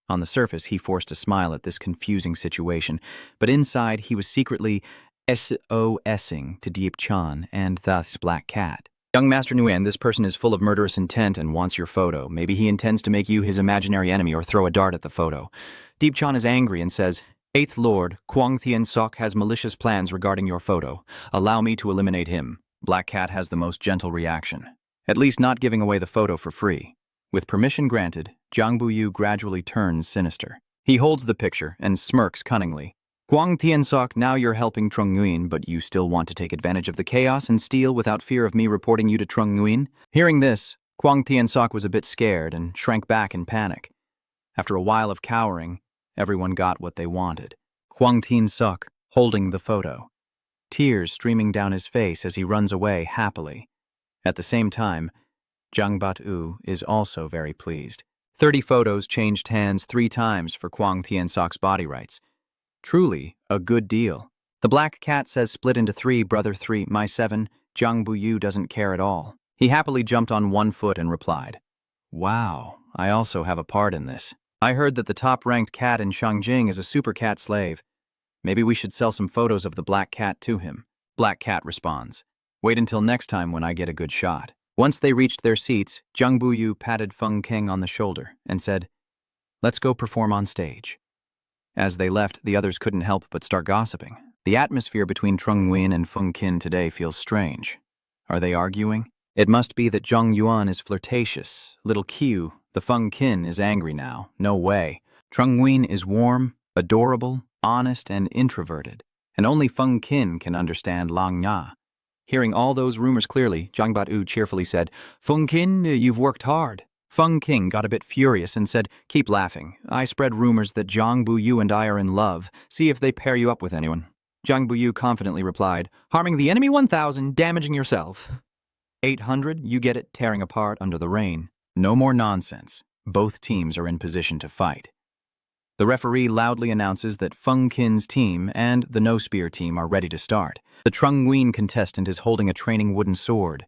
Speaker 1: On the surface, he forced a smile at this confusing situation, but inside he was secretly SOSing to Diep Chan and thus Black Cat. Young Master Nguyen, this person is full of murderous intent and wants your photo. Maybe he intends to make you his imaginary enemy or throw a dart at the photo. Diep Chan is angry and says, 8th Lord, Kwang Tien-sok has malicious plans regarding your photo. Allow me to eliminate him.
Speaker 3: Black Cat has the most gentle reaction. At least not giving away the photo for free. With permission granted, Jiang Bu-yu gradually turns sinister. He holds the picture and smirks cunningly.
Speaker 1: Kwang Tien-sok, now you're helping Trung Nguyen, but you still want to take advantage of the chaos and steal without fear of me reporting you to Trung Nguyen?
Speaker 3: Hearing this, Kwang Tien-sok was a bit scared and shrank back in panic. After a while of cowering, everyone got what they wanted. Kwang Tien-sok holding the photo, tears streaming down his face as he runs away happily. At the same time, Jiang Bat-u is also very pleased. 30 photos changed hands 3 times for Kwang Tien-sok's body rights. Truly a good deal. The Black Cat says split into 3, brother 3, my 7. Jiang Bu-yu doesn't care at all. He happily jumped on 1 foot and replied, Wow, I also have a part in this. I heard that the top-ranked cat in Shangjing is a super cat slave. Maybe we should sell some photos of the Black Cat to him. Black Cat responds, Wait until next time when I get a good shot. Once they reached their seats, Jiang Bu-yu patted Feng King on the shoulder and said, Let's go perform on stage. As they left, the others couldn't help but start gossiping. The atmosphere between Trung Nguyen and Feng Kin today feels strange. Are they arguing? It must be that Zhong Yuan is flirtatious. Little Qiu, the Feng Kin, is angry now. No way. Trung Nguyen is warm, adorable, honest, and introverted. And only Feng Kin can understand Lang Na.
Speaker 1: Hearing all those rumors clearly, Jiang Bat-u cheerfully said, Feng Kin, you've worked hard.
Speaker 3: Feng King got a bit furious and said,
Speaker 1: Keep laughing. I spread rumors that Jiang Bu-yu and I are in love. See if they pair you up with anyone. Jiang Bu-yu confidently replied, Harming the enemy 1,000, damaging yourself. 800, you get it, tearing apart under the rain.
Speaker 3: No more nonsense. Both teams are in position to fight. The referee loudly announces that Feng Kin's team and the No Spear team are ready to start. The Trung Nguyen contestant is holding a training wooden sword.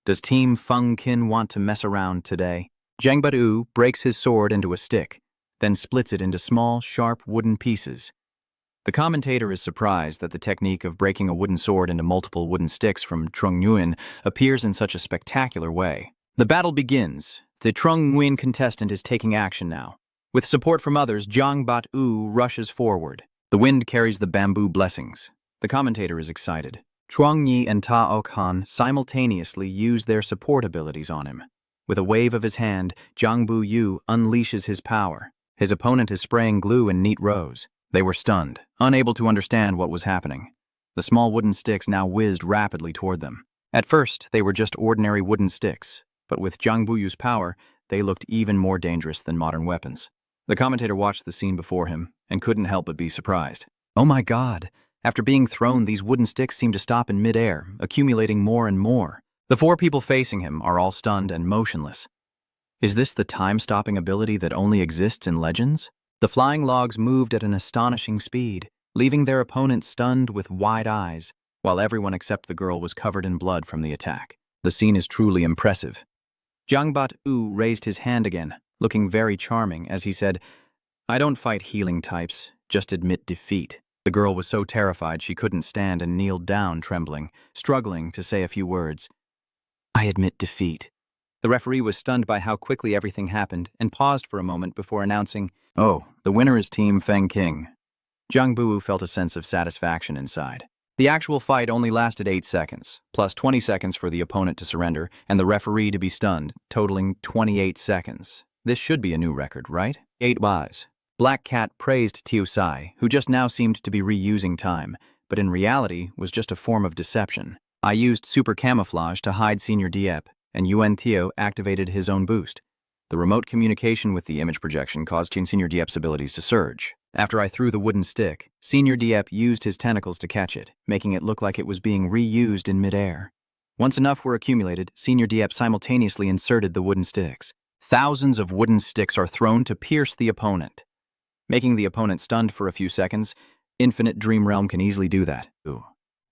Speaker 3: Does Team Feng Kin want to mess around today? Jiang Bat-u breaks his sword into a stick, then splits it into small, sharp wooden pieces.
Speaker 1: The commentator is surprised that the technique of breaking a wooden sword into multiple wooden sticks from Trung Nguyen appears in such a spectacular way. The battle begins. The Trung Nguyen contestant is taking action now. With support from others, Jiang Bat-u rushes forward. The wind carries the bamboo blessings. The commentator is excited. Chuang Yi and Ta Ok Han simultaneously use their support abilities on him. With a wave of his hand, Jiang Bu-yu unleashes his power. His opponent is spraying glue in neat rows. They were stunned, unable to understand what was happening. The small wooden sticks now whizzed rapidly toward them. At first, they were just ordinary wooden sticks, but with Jiang Bu-yu's power, they looked even more dangerous than modern weapons. The commentator watched the scene before him and couldn't help but be surprised. Oh my God! After being thrown, these wooden sticks seem to stop in midair, accumulating more and more. The four people facing him are all stunned and motionless. Is this the time-stopping ability that only exists in legends? The flying logs moved at an astonishing speed, leaving their opponents stunned with wide eyes, while everyone except the girl was covered in blood from the attack. The scene is truly impressive. Jiang Bat-u raised his hand again, looking very charming, as he said, "I don't fight healing types, just admit defeat." The girl was so terrified she couldn't stand and kneeled down, trembling, struggling to say a few words. "I admit defeat." The referee was stunned by how quickly everything happened and paused for a moment before announcing, "Oh, the winner is Team Feng King." Jiang Bu felt a sense of satisfaction inside. The actual fight only lasted 8 seconds, plus 20 seconds for the opponent to surrender and the referee to be stunned, totaling 28 seconds. This should be a new record, right? 8 buys. Black Cat praised Tiu Sai, who just now seemed to be reusing time, but in reality was just a form of deception. I used super camouflage to hide Senior Diep, and Yuan Theo activated his own boost. The remote communication with the image projection caused Senior Diep's abilities to surge. After I threw the wooden stick, Senior Diep used his tentacles to catch it, making it look like it was being reused in midair. Once enough were accumulated, Senior Diep simultaneously inserted the wooden sticks. Thousands of wooden sticks are thrown to pierce the opponent. Making the opponent stunned for a few seconds, Infinite Dream Realm can easily do that.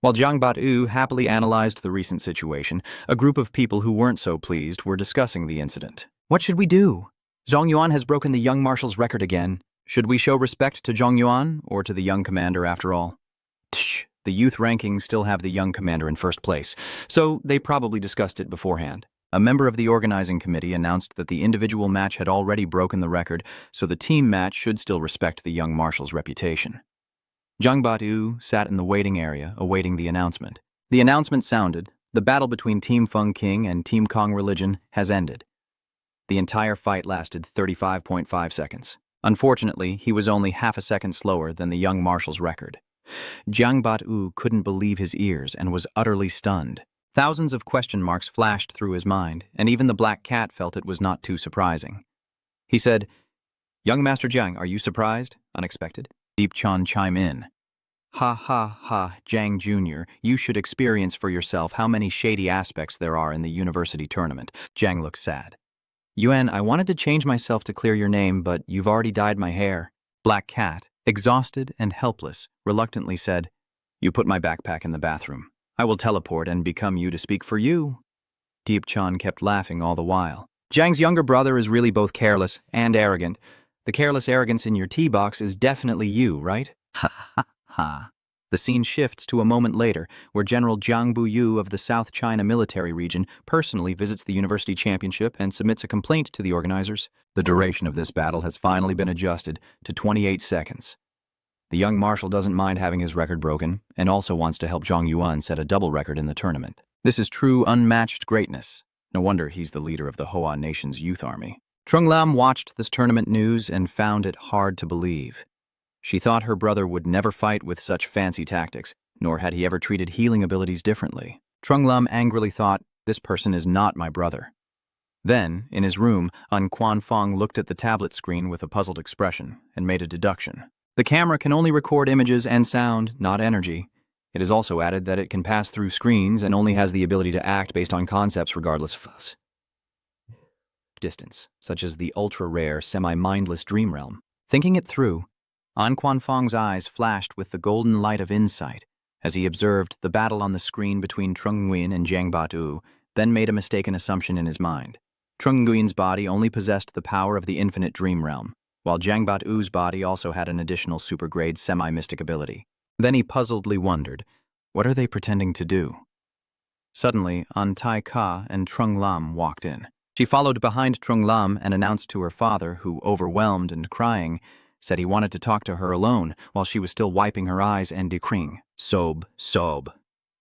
Speaker 1: While Jiang Bat-u happily analyzed the recent situation, a group of people who weren't so pleased were discussing the incident. What should we do? Zhong Yuan has broken the young marshal's record again. Should we show respect to Zhong Yuan or to the young commander after all? Tsh, the youth rankings still have the young commander in first place, so they probably discussed it beforehand. A member of the organizing committee announced that the individual match had already broken the record, so the team match should still respect the young marshal's reputation. Jiang Bat-u sat in the waiting area, awaiting the announcement. The announcement sounded, the battle between Team Feng King and Team Kong Religion has ended. The entire fight lasted 35.5 seconds. Unfortunately, he was only half a second slower than the young marshal's record. Jiang Bat-u couldn't believe his ears and was utterly stunned. Thousands of question marks flashed through his mind, and even the Black Cat felt it was not too surprising. He said, "Young Master Jiang, are you surprised? Unexpected?" Deep Chan chimed in. "Ha ha ha, Jiang Jr., you should experience for yourself how many shady aspects there are in the university tournament." Jiang looked sad. "Yuan, I wanted to change myself to clear your name, but you've already dyed my hair." Black Cat, exhausted and helpless, reluctantly said, "You put my backpack in the bathroom. I will teleport and become you to speak for you." Deep Chan kept laughing all the while. "Jiang's younger brother is really both careless and arrogant. The careless arrogance in your tea box is definitely you, right?" Ha ha ha. The scene shifts to a moment later, where General Jiang Bu-yu of the South China Military Region personally visits the university championship and submits a complaint to the organizers. The duration of this battle has finally been adjusted to 28 seconds. The young marshal doesn't mind having his record broken, and also wants to help Zhong Yuan set a double record in the tournament. This is true unmatched greatness. No wonder he's the leader of the Hoa Nation's youth army. Trung Lam watched this tournament news and found it hard to believe. She thought her brother would never fight with such fancy tactics, nor had he ever treated healing abilities differently. Trung Lam angrily thought, "This person is not my brother." Then, in his room, An Quan Fong looked at the tablet screen with a puzzled expression and made a deduction. The camera can only record images and sound, not energy. It is also added that it can pass through screens and only has the ability to act based on concepts regardless of distance, such as the ultra-rare, semi-mindless dream realm. Thinking it through, An Quan Fong's eyes flashed with the golden light of insight as he observed the battle on the screen between Trung Nguyen and Jiang Bat-u, then made a mistaken assumption in his mind. Trung Nguyen's body only possessed the power of the infinite dream realm.
Speaker 3: while Jangbat U's body also had an additional super-grade semi-mystic ability. Then he puzzledly wondered, what are they pretending to do? Suddenly, An Tai Ka and Trung Lam walked in. She followed behind Trung Lam and announced to her father, who, overwhelmed and crying, said he wanted to talk to her alone while she was still wiping her eyes and decreeing, "Sob, sob."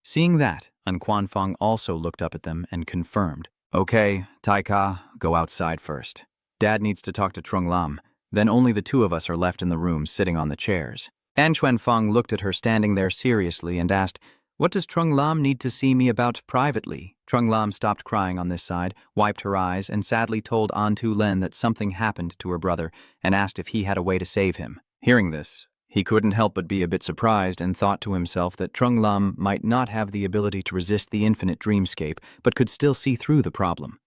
Speaker 3: Seeing that, An Quan Fong also looked up at them and confirmed, "Okay, Tai Ka, go outside first. Dad needs to talk to Trung Lam. Then only the two of us are left in the room sitting on the chairs." An Chuan Fong looked at her standing there seriously and asked, "What does Trung Lam need to see me about privately?" Trung Lam stopped crying on this side, wiped her eyes, and sadly told An Tu Len that something happened to her brother and asked if he had a way to save him. Hearing this, he couldn't help but be a bit surprised and thought to himself that Trung Lam might not have the ability to resist the infinite dreamscape, but could still see through the problem.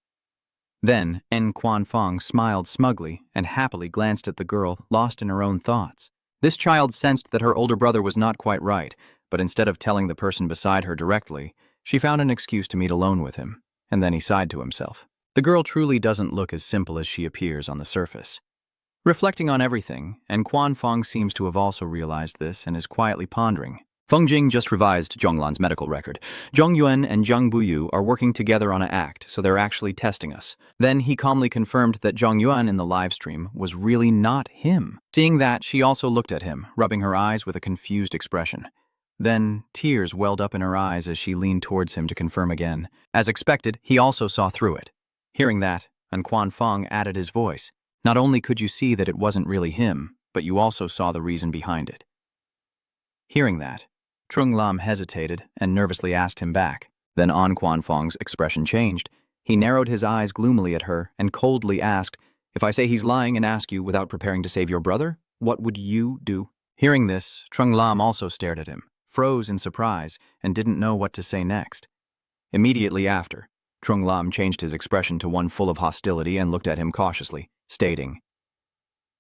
Speaker 3: Then, En Quan Fong smiled smugly and happily glanced at the girl, lost in her own thoughts. This child sensed that her older brother was not quite right, but instead of telling the person beside her directly, she found an excuse to meet alone with him, and then he sighed to himself. The girl truly doesn't look as simple as she appears on the surface. Reflecting on everything, and Quan Fong seems to have also realized this and is quietly pondering.
Speaker 2: Feng Jing just revised Zhonglan's medical record. Zhong Yuan and Zhang Buyu are working together on an act, so they're actually testing us.
Speaker 3: Then he calmly confirmed that Zhong Yuan in the live stream was really not him. Seeing that, she also looked at him, rubbing her eyes with a confused expression. Then, tears welled up in her eyes as she leaned towards him to confirm again. As expected, he also saw through it. Hearing that, An Quan Fong added his voice. Not only could you see that it wasn't really him, but you also saw the reason behind it. Hearing that, Trung Lam hesitated and nervously asked him back. Then An Quan Fong's expression changed. He narrowed his eyes gloomily at her and coldly asked, "If I say he's lying and ask you without preparing to save your brother, what would you do?" Hearing this, Trung Lam also stared at him, froze in surprise, and didn't know what to say next. Immediately after, Trung Lam changed his expression to one full of hostility and looked at him cautiously, stating,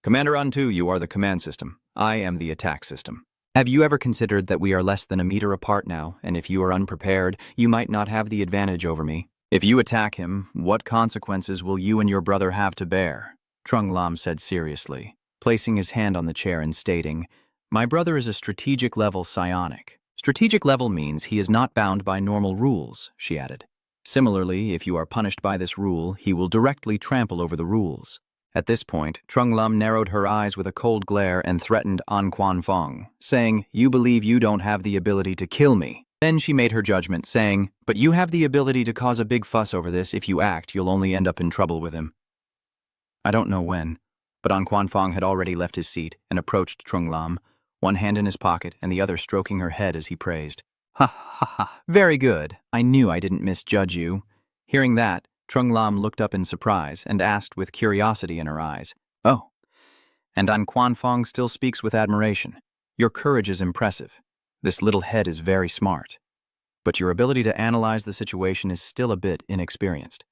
Speaker 3: "Commander Antu, you are the command system. I am the attack system. Have you ever considered that we are less than a meter apart now, and if you are unprepared, you might not have the advantage over me? If you attack him, what consequences will you and your brother have to bear?" Trung Lam said seriously, placing his hand on the chair and stating, "My brother is a strategic level psionic. Strategic level means he is not bound by normal rules," she added. "Similarly, if you are punished by this rule, he will directly trample over the rules." At this point, Trung Lam narrowed her eyes with a cold glare and threatened An Quan Fong, saying, "You believe you don't have the ability to kill me." Then she made her judgment, saying, "But you have the ability to cause a big fuss over this. If you act, you'll only end up in trouble with him." I don't know when, but An Quan Fong had already left his seat and approached Trung Lam, one hand in his pocket and the other stroking her head as he praised. "Ha ha ha, very good. I knew I didn't misjudge you." Hearing that, Trung Lam looked up in surprise and asked with curiosity in her eyes, "Oh." And An Quan Fong still speaks with admiration. "Your courage is impressive. This little head is very smart. But your ability to analyze the situation is still a bit inexperienced."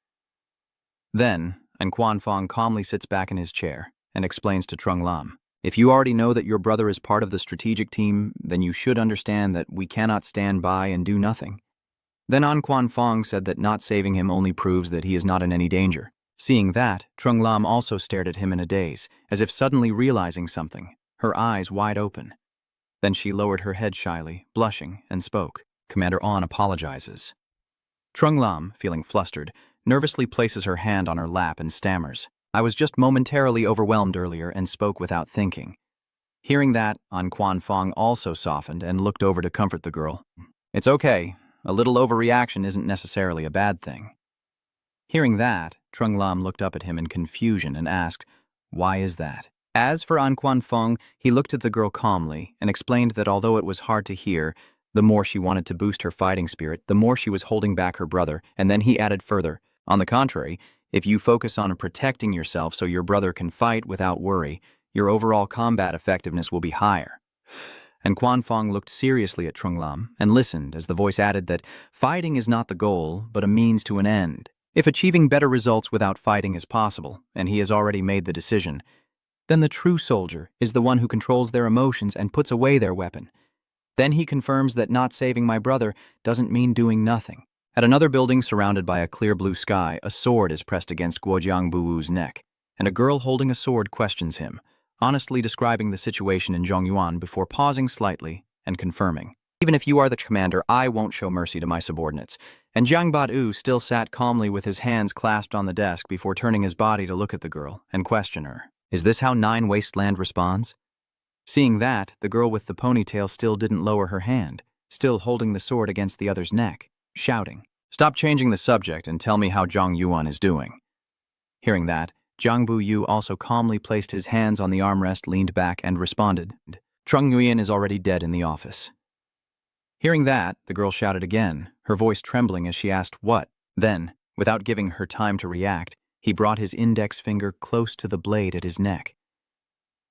Speaker 3: Then, An Quan Fong calmly sits back in his chair and explains to Trung Lam, "If you already know that your brother is part of the strategic team, then you should understand that we cannot stand by and do nothing." Then An Quan Fong said that not saving him only proves that he is not in any danger. Seeing that, Trung Lam also stared at him in a daze, as if suddenly realizing something, her eyes wide open. Then she lowered her head shyly, blushing, and spoke. "Commander An apologizes." Trung Lam, feeling flustered, nervously places her hand on her lap and stammers, "I was just momentarily overwhelmed earlier and spoke without thinking." Hearing that, An Quan Fong also softened and looked over to comfort the girl. "It's okay. A little overreaction isn't necessarily a bad thing." Hearing that, Trung Lam looked up at him in confusion and asked, "Why is that?" As for An Quan Fong, he looked at the girl calmly and explained that although it was hard to hear, the more she wanted to boost her fighting spirit, the more she was holding back her brother, and then he added further, "On the contrary, if you focus on protecting yourself so your brother can fight without worry, your overall combat effectiveness will be higher." And Quan Fong looked seriously at Trung Lam and listened as the voice added that fighting is not the goal, but a means to an end. If achieving better results without fighting is possible, and he has already made the decision, then the true soldier is the one who controls their emotions and puts away their weapon. Then he confirms that not saving my brother doesn't mean doing nothing. At another building surrounded by a clear blue sky, a sword is pressed against Guojiang Buwu's neck, and a girl holding a sword questions him. honestly describing the situation in Zhongyuan before pausing slightly and confirming. Even if you are the commander, I won't show mercy to my subordinates. And Jiang Bat-u still sat calmly with his hands clasped on the desk before turning his body to look at the girl and question her. Is this how Nine Wasteland responds? Seeing that, the girl with the ponytail still didn't lower her hand, still holding the sword against the other's neck, shouting, "Stop changing the subject and tell me how Zhang Yuan is doing." Hearing that, Zhang Bu-yu also calmly placed his hands on the armrest, leaned back, and responded, "Trung Nguyen is already dead in the office." Hearing that, the girl shouted again, her voice trembling as she asked what. Then, without giving her time to react, he brought his index finger close to the blade at his neck.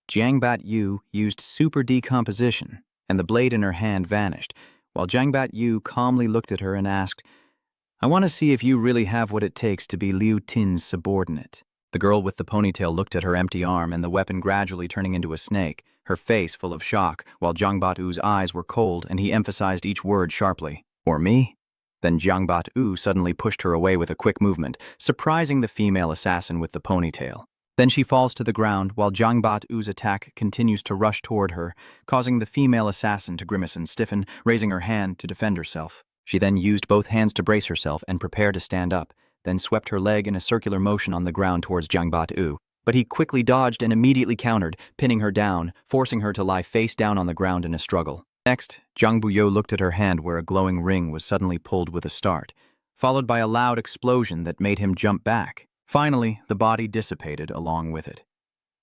Speaker 3: Jiang Bat-yu used super decomposition, and the blade in her hand vanished, while Jiang Bat-yu calmly looked at her and asked, "I want to see if you really have what it takes to be Liu Tin's subordinate." The girl with the ponytail looked at her empty arm and the weapon gradually turning into a snake, her face full of shock, while Jiang Bat-u's eyes were cold and he emphasized each word sharply. "Or me?" Then Jiang Bat-u suddenly pushed her away with a quick movement, surprising the female assassin with the ponytail. Then she falls to the ground while Jiang Bat-u's attack continues to rush toward her, causing the female assassin to grimace and stiffen, raising her hand to defend herself. She then used both hands to brace herself and prepare to stand up, then swept her leg in a circular motion on the ground towards Jiang Bat-u. But he quickly dodged and immediately countered, pinning her down, forcing her to lie face down on the ground in a struggle. Next, Zhang Buyo looked at her hand where a glowing ring was suddenly pulled with a start, followed by a loud explosion that made him jump back. Finally, the body dissipated along with it.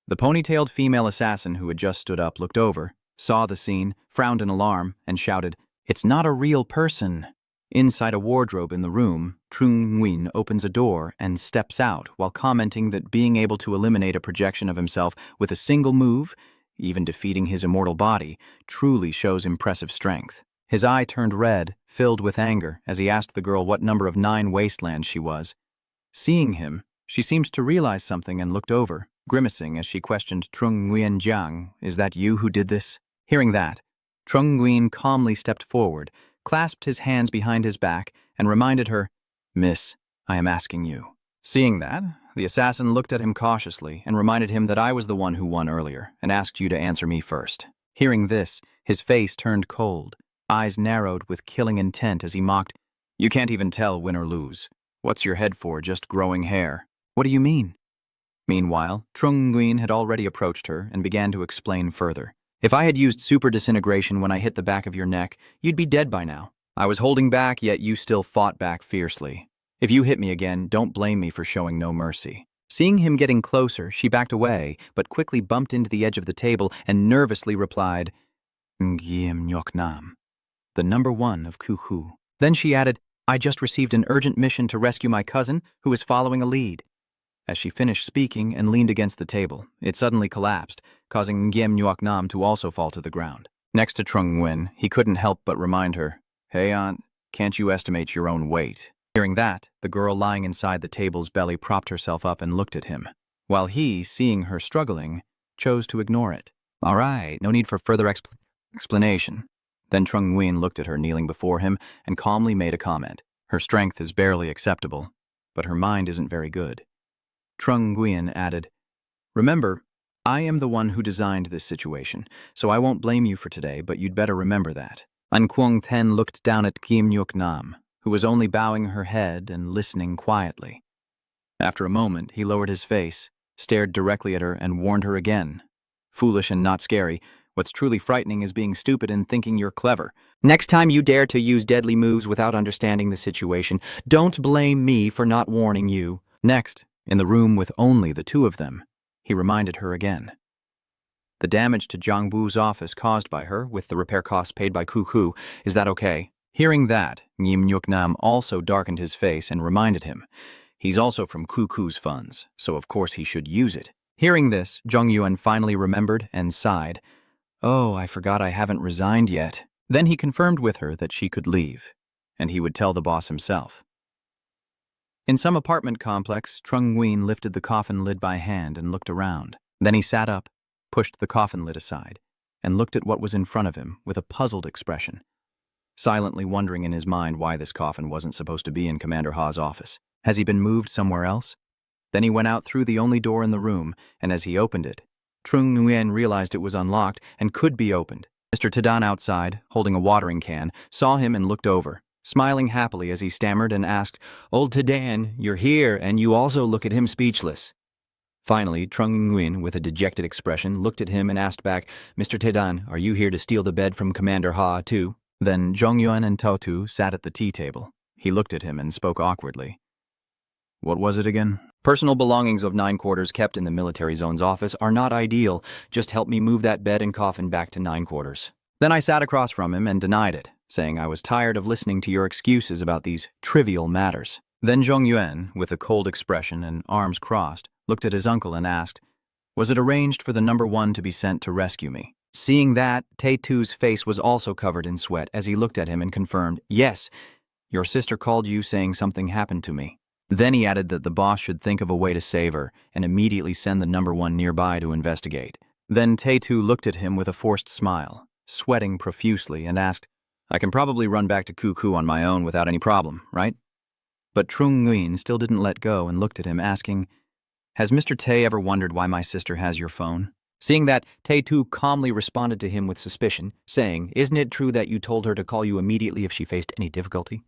Speaker 3: The ponytailed female assassin who had just stood up looked over, saw the scene, frowned in alarm, and shouted, "It's not a real person." Inside a wardrobe in the room, Trung Nguyen opens a door and steps out while commenting that being able to eliminate a projection of himself with a single move, even defeating his immortal body, truly shows impressive strength. His eye turned red, filled with anger, as he asked the girl what number of 9 wastelands she was. Seeing him, she seemed to realize something and looked over, grimacing as she questioned Trung Nguyen, "Jiang, is that you who did this?" Hearing that, Trung Nguyen calmly stepped forward, clasped his hands behind his back, and reminded her, "Miss, I am asking you." Seeing that, the assassin looked at him cautiously and reminded him that I was the one who won earlier and asked you to answer me first. Hearing this, his face turned cold, eyes narrowed with killing intent as he mocked, "You can't even tell win or lose. What's your head for, just growing hair?" "What do you mean?" Meanwhile, Trung Nguyen had already approached her and began to explain further. "If I had used super disintegration when I hit the back of your neck, you'd be dead by now. I was holding back, yet you still fought back fiercely. If you hit me again, don't blame me for showing no mercy." Seeing him getting closer, she backed away, but quickly bumped into the edge of the table and nervously replied, "Ngiem Nyok Nam, the number 1 of Kuku." Then she added, "I just received an urgent mission to rescue my cousin, who is following a lead." As she finished speaking and leaned against the table, it suddenly collapsed, causing Ngiem Nyok Nam to also fall to the ground. Next to Trung Nguyen, he couldn't help but remind her, "Hey, aunt, can't you estimate your own weight?" Hearing that, the girl lying inside the table's belly propped herself up and looked at him, while he, seeing her struggling, chose to ignore it. "All right, no need for further explanation." Then Trung Nguyen looked at her kneeling before him and calmly made a comment. "Her strength is barely acceptable, but her mind isn't very good." Trung Nguyen added, "Remember, I am the one who designed this situation, so I won't blame you for today, but you'd better remember that." An Kwong Ten looked down at Kim Nyuk Nam, who was only bowing her head and listening quietly. After a moment, he lowered his face, stared directly at her, and warned her again. "Foolish and not scary. What's truly frightening is being stupid and thinking you're clever. Next time you dare to use deadly moves without understanding the situation, don't blame me for not warning you." Next, in the room with only the 2 of them, he reminded her again. "The damage to Zhang Bu's office caused by her, with the repair costs paid by Kuku, is that okay?" Hearing that, Ngiem Nyuk Nam also darkened his face and reminded him, "He's also from Kuku's funds, so of course he should use it." Hearing this, Zhong Yuan finally remembered and sighed, "Oh, I forgot I haven't resigned yet." Then he confirmed with her that she could leave, and he would tell the boss himself. In some apartment complex, Trung Nguyen lifted the coffin lid by hand and looked around. Then he sat up, pushed the coffin lid aside, and looked at what was in front of him with a puzzled expression, silently wondering in his mind why this coffin wasn't supposed to be in Commander Ha's office. Has he been moved somewhere else? Then he went out through the only door in the room, and as he opened it,
Speaker 1: Trung Nguyen realized it was unlocked and could be opened.
Speaker 3: Mr. Tadan outside, holding a watering can, saw him and looked over, smiling happily as he stammered and asked,
Speaker 1: "Old Tadan, you're here, and you also look at him speechless." Finally, Trung Nguyen, with a dejected expression, looked at him and asked back, "Mr. Tadan, are you here to steal the bed from Commander Ha, too?"
Speaker 3: Then Zhongyuan and Totu sat at the tea table. He looked at him and spoke awkwardly. What was it again?
Speaker 1: "Personal belongings of 9 quarters kept in the military zone's office are not ideal. Just help me move that bed and coffin back to 9 quarters.
Speaker 3: Then I sat across from him and denied it, saying I was tired of listening to your excuses about these trivial matters. Then Zhongyuan, with a cold expression and arms crossed, looked at his uncle and asked, was it arranged for the number 1 to be sent to rescue me?
Speaker 1: Seeing that, Taetu's face was also covered in sweat as he looked at him and confirmed, "Yes, your sister called you saying something happened to me."
Speaker 3: Then he added that the boss should think of a way to save her and immediately send the number 1 nearby to investigate. Then Taetu looked at him with a forced smile, sweating profusely, and asked, I can probably run back to Kuku on my own without any problem, right? But Trung Nguyen still didn't let go and looked at him, asking, has Mr. Tae ever wondered why my sister has your phone?
Speaker 1: Seeing that, Taetu calmly responded to him with suspicion, saying, "Isn't it true that you told her to call you immediately if she faced any difficulty?"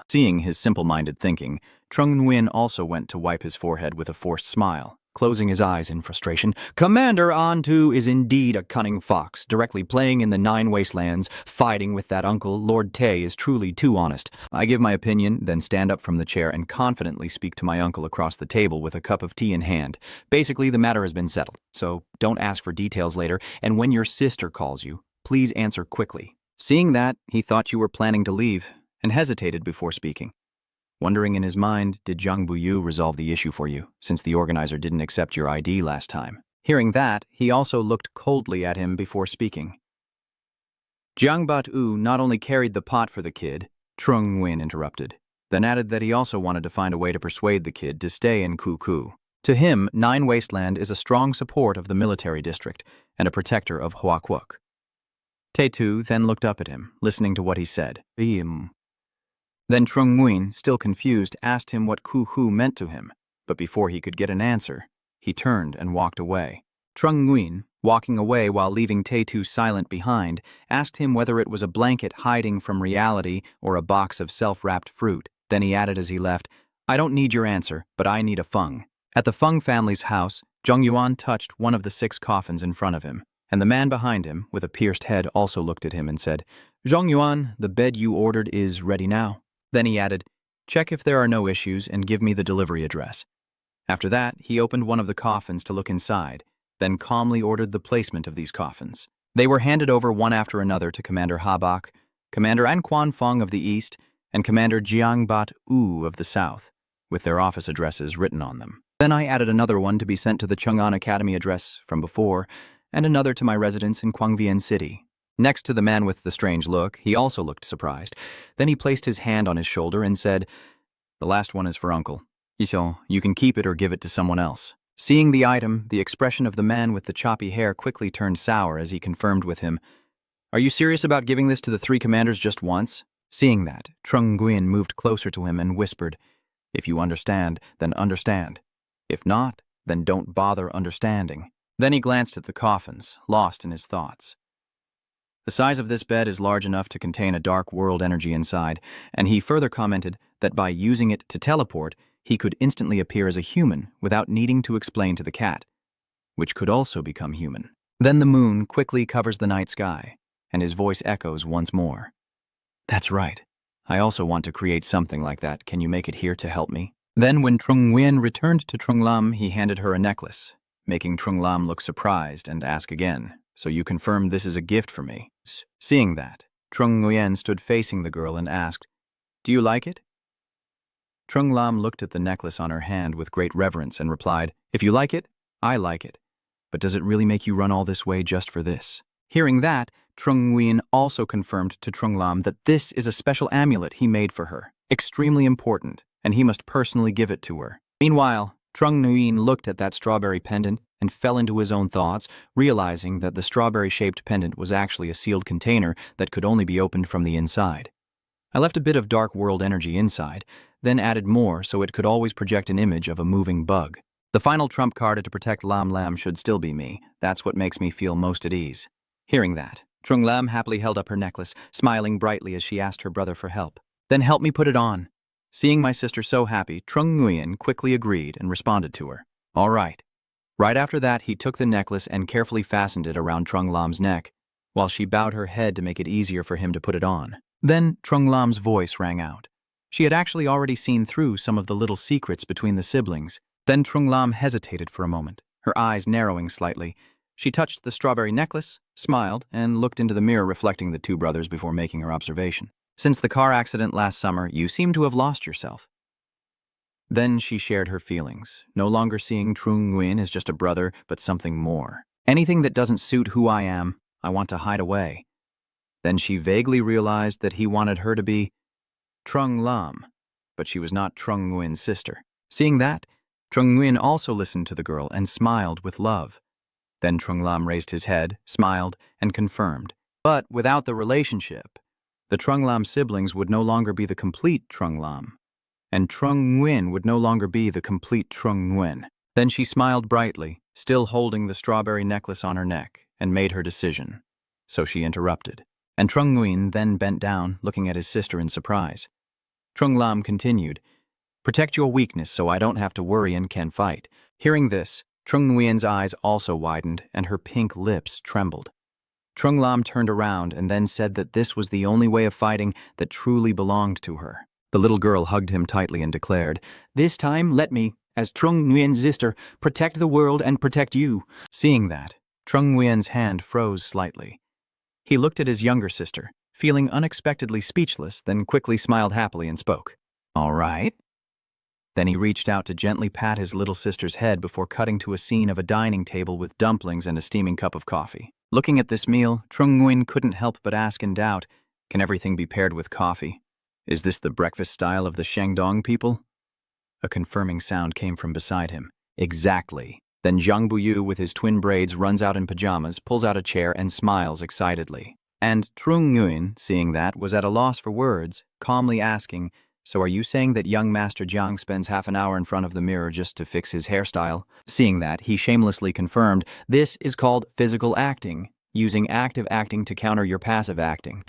Speaker 3: Seeing his simple-minded thinking, Trung Nguyen also went to wipe his forehead with a forced smile,
Speaker 1: closing his eyes in frustration. "Commander Antu is indeed a cunning fox, directly playing in the 9 wastelands, fighting with that uncle. Lord Tae is truly too honest."
Speaker 3: I give my opinion, then stand up from the chair and confidently speak to my uncle across the table with a cup of tea in hand.
Speaker 1: Basically, the matter has been settled, so don't ask for details later, and when your sister calls you, please answer quickly.
Speaker 3: Seeing that, he thought you were planning to leave, and hesitated before speaking. Wondering in his mind, did Zhang Buyu resolve the issue for you, since the organizer didn't accept your ID last time? Hearing that, he also looked coldly at him before speaking. Jiang Bat-u not only carried the pot for the kid, Trung Nguyen interrupted, then added that he also wanted to find a way to persuade the kid to stay in Kuku. To him, 9 Wasteland is a strong support of the military district and a protector of Huakwuk. Taetu then looked up at him, listening to what he said. Then Trung Nguyen, still confused, asked him what Kuhu meant to him, but before he could get an answer, he turned and walked away. Trung Nguyen, walking away while leaving Taetu silent behind, asked him whether it was a blanket hiding from reality or a box of self-wrapped fruit. Then he added as he left, I don't need your answer, but I need a Feng. At the Feng family's house, Zhong Yuan touched one of the 6 coffins in front of him, and the man behind him, with a pierced head, also looked at him and said, Zhong Yuan, the bed you ordered is ready now. Then he added, check if there are no issues and give me the delivery address. After that, he opened one of the coffins to look inside, then calmly ordered the placement of these coffins. They were handed over one after another to Commander Habak, Commander An Quan Fong of the East, and Commander Jiang Bat-u of the South, with their office addresses written on them. Then I added another one to be sent to the Chang'an Academy address from before, and another to my residence in Kwangvian City. Next to the man with the strange look, he also looked surprised. Then he placed his hand on his shoulder and said, the last one is for Uncle. Yisho, you can keep it or give it to someone else. Seeing the item, the expression of the man with the choppy hair quickly turned sour as he confirmed with him, are you serious about giving this to the 3 commanders just once? Seeing that, Trung Nguyen moved closer to him and whispered, if you understand, then understand. If not, then don't bother understanding. Then he glanced at the coffins, lost in his thoughts. The size of this bed is large enough to contain a dark world energy inside, and he further commented that by using it to teleport, he could instantly appear as a human without needing to explain to the cat, which could also become human. Then the moon quickly covers the night sky, and his voice echoes once more. That's right. I also want to create something like that. Can you make it here to help me? Then when Trung Nguyen returned to Trung Lam, he handed her a necklace, making Trung Lam look surprised and ask again, so you confirm this is a gift for me? Seeing that, Trung Nguyen stood facing the girl and asked, do you like it? Trung Lam looked at the necklace on her hand with great reverence and replied, if you like it, I like it. But does it really make you run all this way just for this? Hearing that, Trung Nguyen also confirmed to Trung Lam that this is a special amulet he made for her, extremely important, and he must personally give it to her. Meanwhile, Trung Nguyen looked at that strawberry pendant and fell into his own thoughts, realizing that the strawberry-shaped pendant was actually a sealed container that could only be opened from the inside. I left a bit of dark world energy inside, then added more so it could always project an image of a moving bug. The final trump card to protect Lam Lam should still be me. That's what makes me feel most at ease. Hearing that, Trung Lam happily held up her necklace, smiling brightly as she asked her brother for help. Then help me put it on. Seeing my sister so happy, Trung Nguyen quickly agreed and responded to her. All right. Right after that, he took the necklace and carefully fastened it around Trung Lam's neck, while she bowed her head to make it easier for him to put it on. Then Trung Lam's voice rang out. She had actually already seen through some of the little secrets between the siblings. Then Trung Lam hesitated for a moment, her eyes narrowing slightly. She touched the strawberry necklace, smiled, and looked into the mirror reflecting the two brothers before making her observation. Since the car accident last summer, you seem to have lost yourself. Then she shared her feelings, no longer seeing Trung Nguyen as just a brother, but something more. Anything that doesn't suit who I am, I want to hide away. Then she vaguely realized that he wanted her to be Trung Lam, but she was not Trung Nguyen's sister. Seeing that, Trung Nguyen also listened to the girl and smiled with love. Then Trung Lam raised his head, smiled, and confirmed. But without the relationship, the Trung Lam siblings would no longer be the complete Trung Lam, and Trung Nguyen would no longer be the complete Trung Nguyen. Then she smiled brightly, still holding the strawberry necklace on her neck, and made her decision. So she interrupted, and Trung Nguyen then bent down, looking at his sister in surprise. Trung Lam continued, "Protect your weakness so I don't have to worry and can fight." Hearing this, Trung Nguyen's eyes also widened, and her pink lips trembled. Trung Lam turned around and then said that this was the only way of fighting that truly belonged to her. The little girl hugged him tightly and declared, "This time let me, as Trung Nguyen's sister, protect the world and protect you." Seeing that, Trung Nguyen's hand froze slightly. He looked at his younger sister, feeling unexpectedly speechless, then quickly smiled happily and spoke. "All right." Then he reached out to gently pat his little sister's head before cutting to a scene of a dining table with dumplings and a steaming cup of coffee. Looking at this meal, Trung Nguyen couldn't help but ask in doubt, can everything be paired with coffee? Is this the breakfast style of the Shenong people? A confirming sound came from beside him. Exactly. Then Zhang Buyu, with his twin braids, runs out in pajamas, pulls out a chair, and smiles excitedly. And Trung Nguyen, seeing that, was at a loss for words, calmly asking, "So are you saying that young Master Jiang spends half an hour in front of the mirror just to fix his hairstyle?" Seeing that, he shamelessly confirmed, "This is called physical acting, using active acting to counter your passive acting."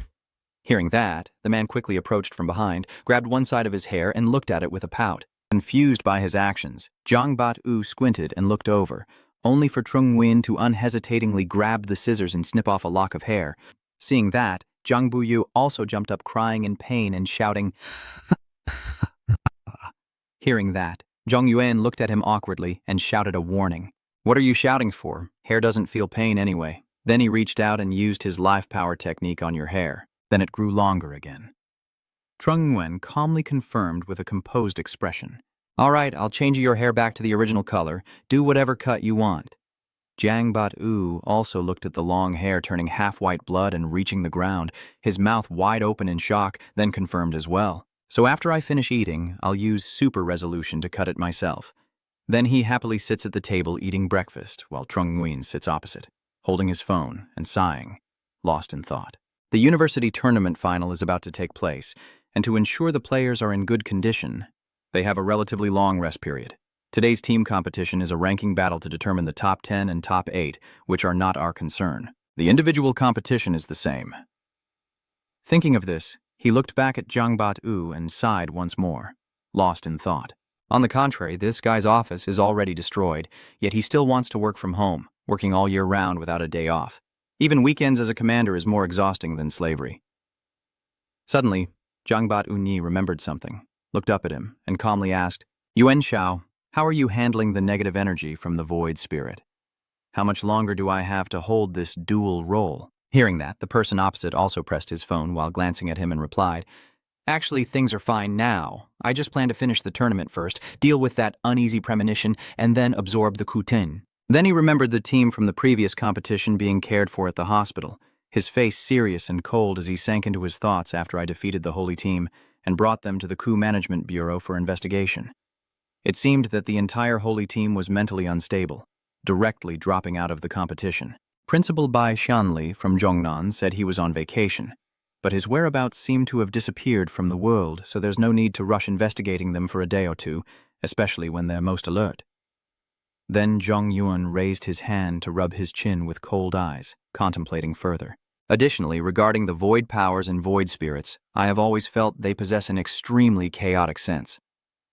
Speaker 3: Hearing that, the man quickly approached from behind, grabbed one side of his hair, and looked at it with a pout. Confused by his actions, Zhang Bat-u squinted and looked over, only for Trung Nguyen to unhesitatingly grab the scissors and snip off a lock of hair. Seeing that, Zhang Buyu also jumped up crying in pain and shouting, Hearing that, Zhang Yuan looked at him awkwardly and shouted a warning. "What are you shouting for? Hair doesn't feel pain anyway." Then he reached out and used his life power technique on your hair. Then it grew longer again. Trung Nguyen calmly confirmed with a composed expression. "All right, I'll change your hair back to the original color. Do whatever cut you want." Jiang Bat-u also looked at the long hair turning half-white blood and reaching the ground, his mouth wide open in shock, then confirmed as well. "So after I finish eating, I'll use super resolution to cut it myself." Then he happily sits at the table eating breakfast, while Trung Nguyen sits opposite, holding his phone and sighing, lost in thought. The university tournament final is about to take place, and to ensure the players are in good condition, they have a relatively long rest period. Today's team competition is a ranking battle to determine the top 10 and top 8, which are not our concern. The individual competition is the same. Thinking of this, he looked back at Zhang Bat-u and sighed once more, lost in thought. On the contrary, this guy's office is already destroyed, yet he still wants to work from home, working all year round without a day off. Even weekends as a commander is more exhausting than slavery. Suddenly, Zhang Bat-u remembered something, looked up at him, and calmly asked, "Yuan Shao, how are you handling the negative energy from the void spirit? How much longer do I have to hold this dual role?" Hearing that, the person opposite also pressed his phone while glancing at him and replied, "Actually, things are fine now. I just plan to finish the tournament first, deal with that uneasy premonition, and then absorb the Kutin." Then he remembered the team from the previous competition being cared for at the hospital, his face serious and cold as he sank into his thoughts after I defeated the holy team and brought them to the coup management bureau for investigation. It seemed that the entire holy team was mentally unstable, directly dropping out of the competition. Principal Bai Shanli from Zhongnan said he was on vacation, but his whereabouts seemed to have disappeared from the world, so there's no need to rush investigating them for a day or two, especially when they're most alert. Then Zhong Yuan raised his hand to rub his chin with cold eyes, contemplating further. Additionally, regarding the void powers and void spirits, I have always felt they possess an extremely chaotic sense.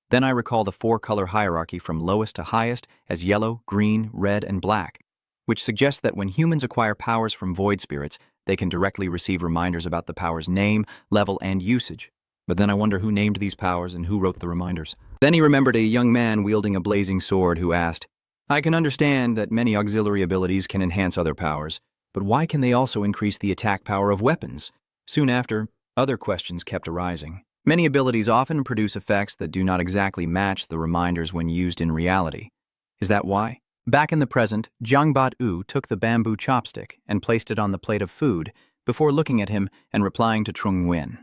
Speaker 3: Then I recall the four-color hierarchy from lowest to highest as yellow, green, red, and black, which suggests that when humans acquire powers from void spirits, they can directly receive reminders about the power's name, level, and usage. But then I wonder who named these powers and who wrote the reminders. Then he remembered a young man wielding a blazing sword who asked, I can understand that many auxiliary abilities can enhance other powers, but why can they also increase the attack power of weapons? Soon after, other questions kept arising. Many abilities often produce effects that do not exactly match the reminders when used in reality. Is that why? Back in the present, Jiang Bat-u took the bamboo chopstick and placed it on the plate of food before looking at him and replying to Trung Nguyen.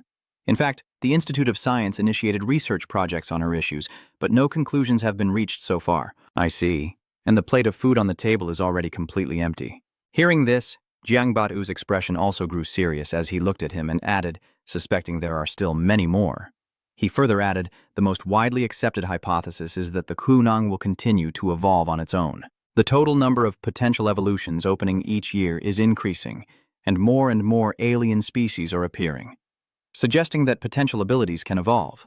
Speaker 3: In fact, the Institute of Science initiated research projects on her issues, but no conclusions have been reached so far. I see. And the plate of food on the table is already completely empty. Hearing this, Jiang Bat-u's expression also grew serious as he looked at him and added, suspecting there are still many more. He further added, the most widely accepted hypothesis is that the Kunang will continue to evolve on its own. The total number of potential evolutions opening each year is increasing, and more alien species are appearing, suggesting that potential abilities can evolve.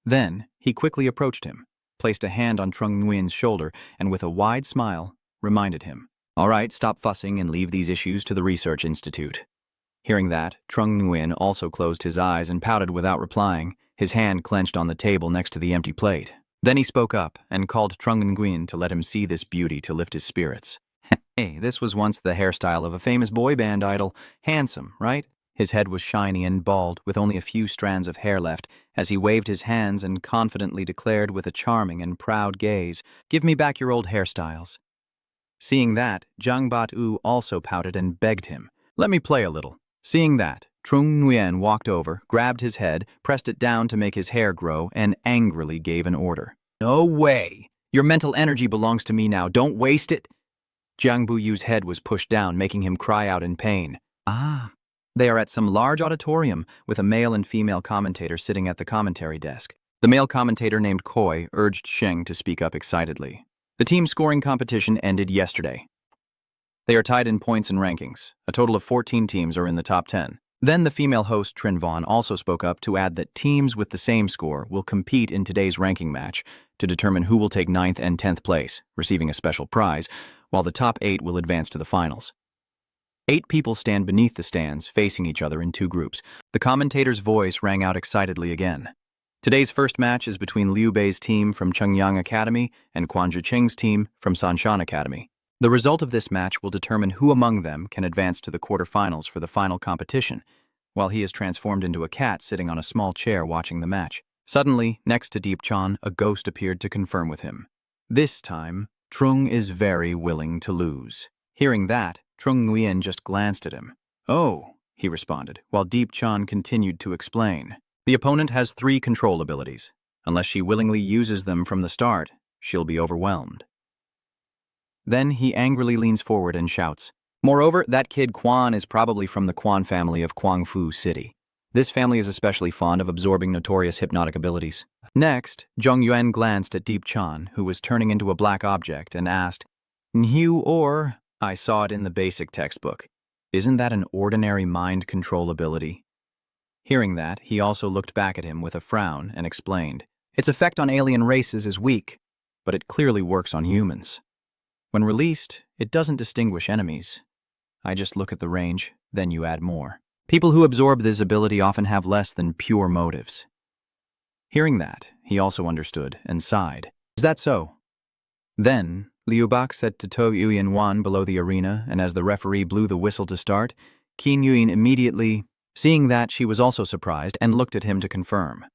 Speaker 3: Then, he quickly approached him, placed a hand on Trung Nguyen's shoulder, and with a wide smile, reminded him, All right, stop fussing and leave these issues to the Research Institute. Hearing that, Trung Nguyen also closed his eyes and pouted without replying, his hand clenched on the table next to the empty plate. Then he spoke up and called Trung Nguyen to let him see this beauty to lift his spirits. Hey, this was once the hairstyle of a famous boy band idol. Handsome, right? His head was shiny and bald, with only a few strands of hair left, as he waved his hands and confidently declared with a charming and proud gaze, Give me back your old hairstyles. Seeing that, Jiang Bat-u also pouted and begged him, Let me play a little. Seeing that, Trung Nguyen walked over, grabbed his head, pressed it down to make his hair grow, and angrily gave an order. No way! Your mental energy belongs to me now. Don't waste it! Jiang Buyu's head was pushed down, making him cry out in pain. They are at some large auditorium with a male and female commentator sitting at the commentary desk. The male commentator named Koi urged Sheng to speak up excitedly. The team scoring competition ended yesterday. They are tied in points and rankings. A total of 14 teams are in the top 10. Then the female host Trin Vaughn also spoke up to add that teams with the same score will compete in today's ranking match to determine who will take 9th and 10th place, receiving a special prize, while the top 8 will advance to the finals. 8 people stand beneath the stands, facing each other in 2 groups. The commentator's voice rang out excitedly again. Today's first match is between Liu Bei's team from Chengyang Academy and Quan Zhicheng's team from Sanshan Academy. The result of this match will determine who among them can advance to the quarterfinals for the final competition, while he is transformed into a cat sitting on a small chair watching the match. Suddenly, next to Deep Chan, a ghost appeared to confirm with him. This time, Trung is very willing to lose. Hearing that, Trung Nguyen just glanced at him. Oh, he responded, while Deep Chan continued to explain. The opponent has 3 control abilities. Unless she willingly uses them from the start, she'll be overwhelmed. Then he angrily leans forward and shouts, Moreover, that kid Quan is probably from the Quan family of Guangfu City. This family is especially fond of absorbing notorious hypnotic abilities. Next, Zhong Yuan glanced at Deep Chan, who was turning into a black object, and asked, Nhu or? I saw it in the basic textbook. Isn't that an ordinary mind control ability? Hearing that, he also looked back at him with a frown and explained, Its effect on alien races is weak, but it clearly works on humans. When released, it doesn't distinguish enemies. I just look at the range, then you add more. People who absorb this ability often have less than pure motives. Hearing that, he also understood and sighed. Is that so? Then, Liu Bak said to To Yuan Wan below the arena, and as the referee blew the whistle to start, Qin Yuan immediately, seeing that, she was also surprised and looked at him to confirm.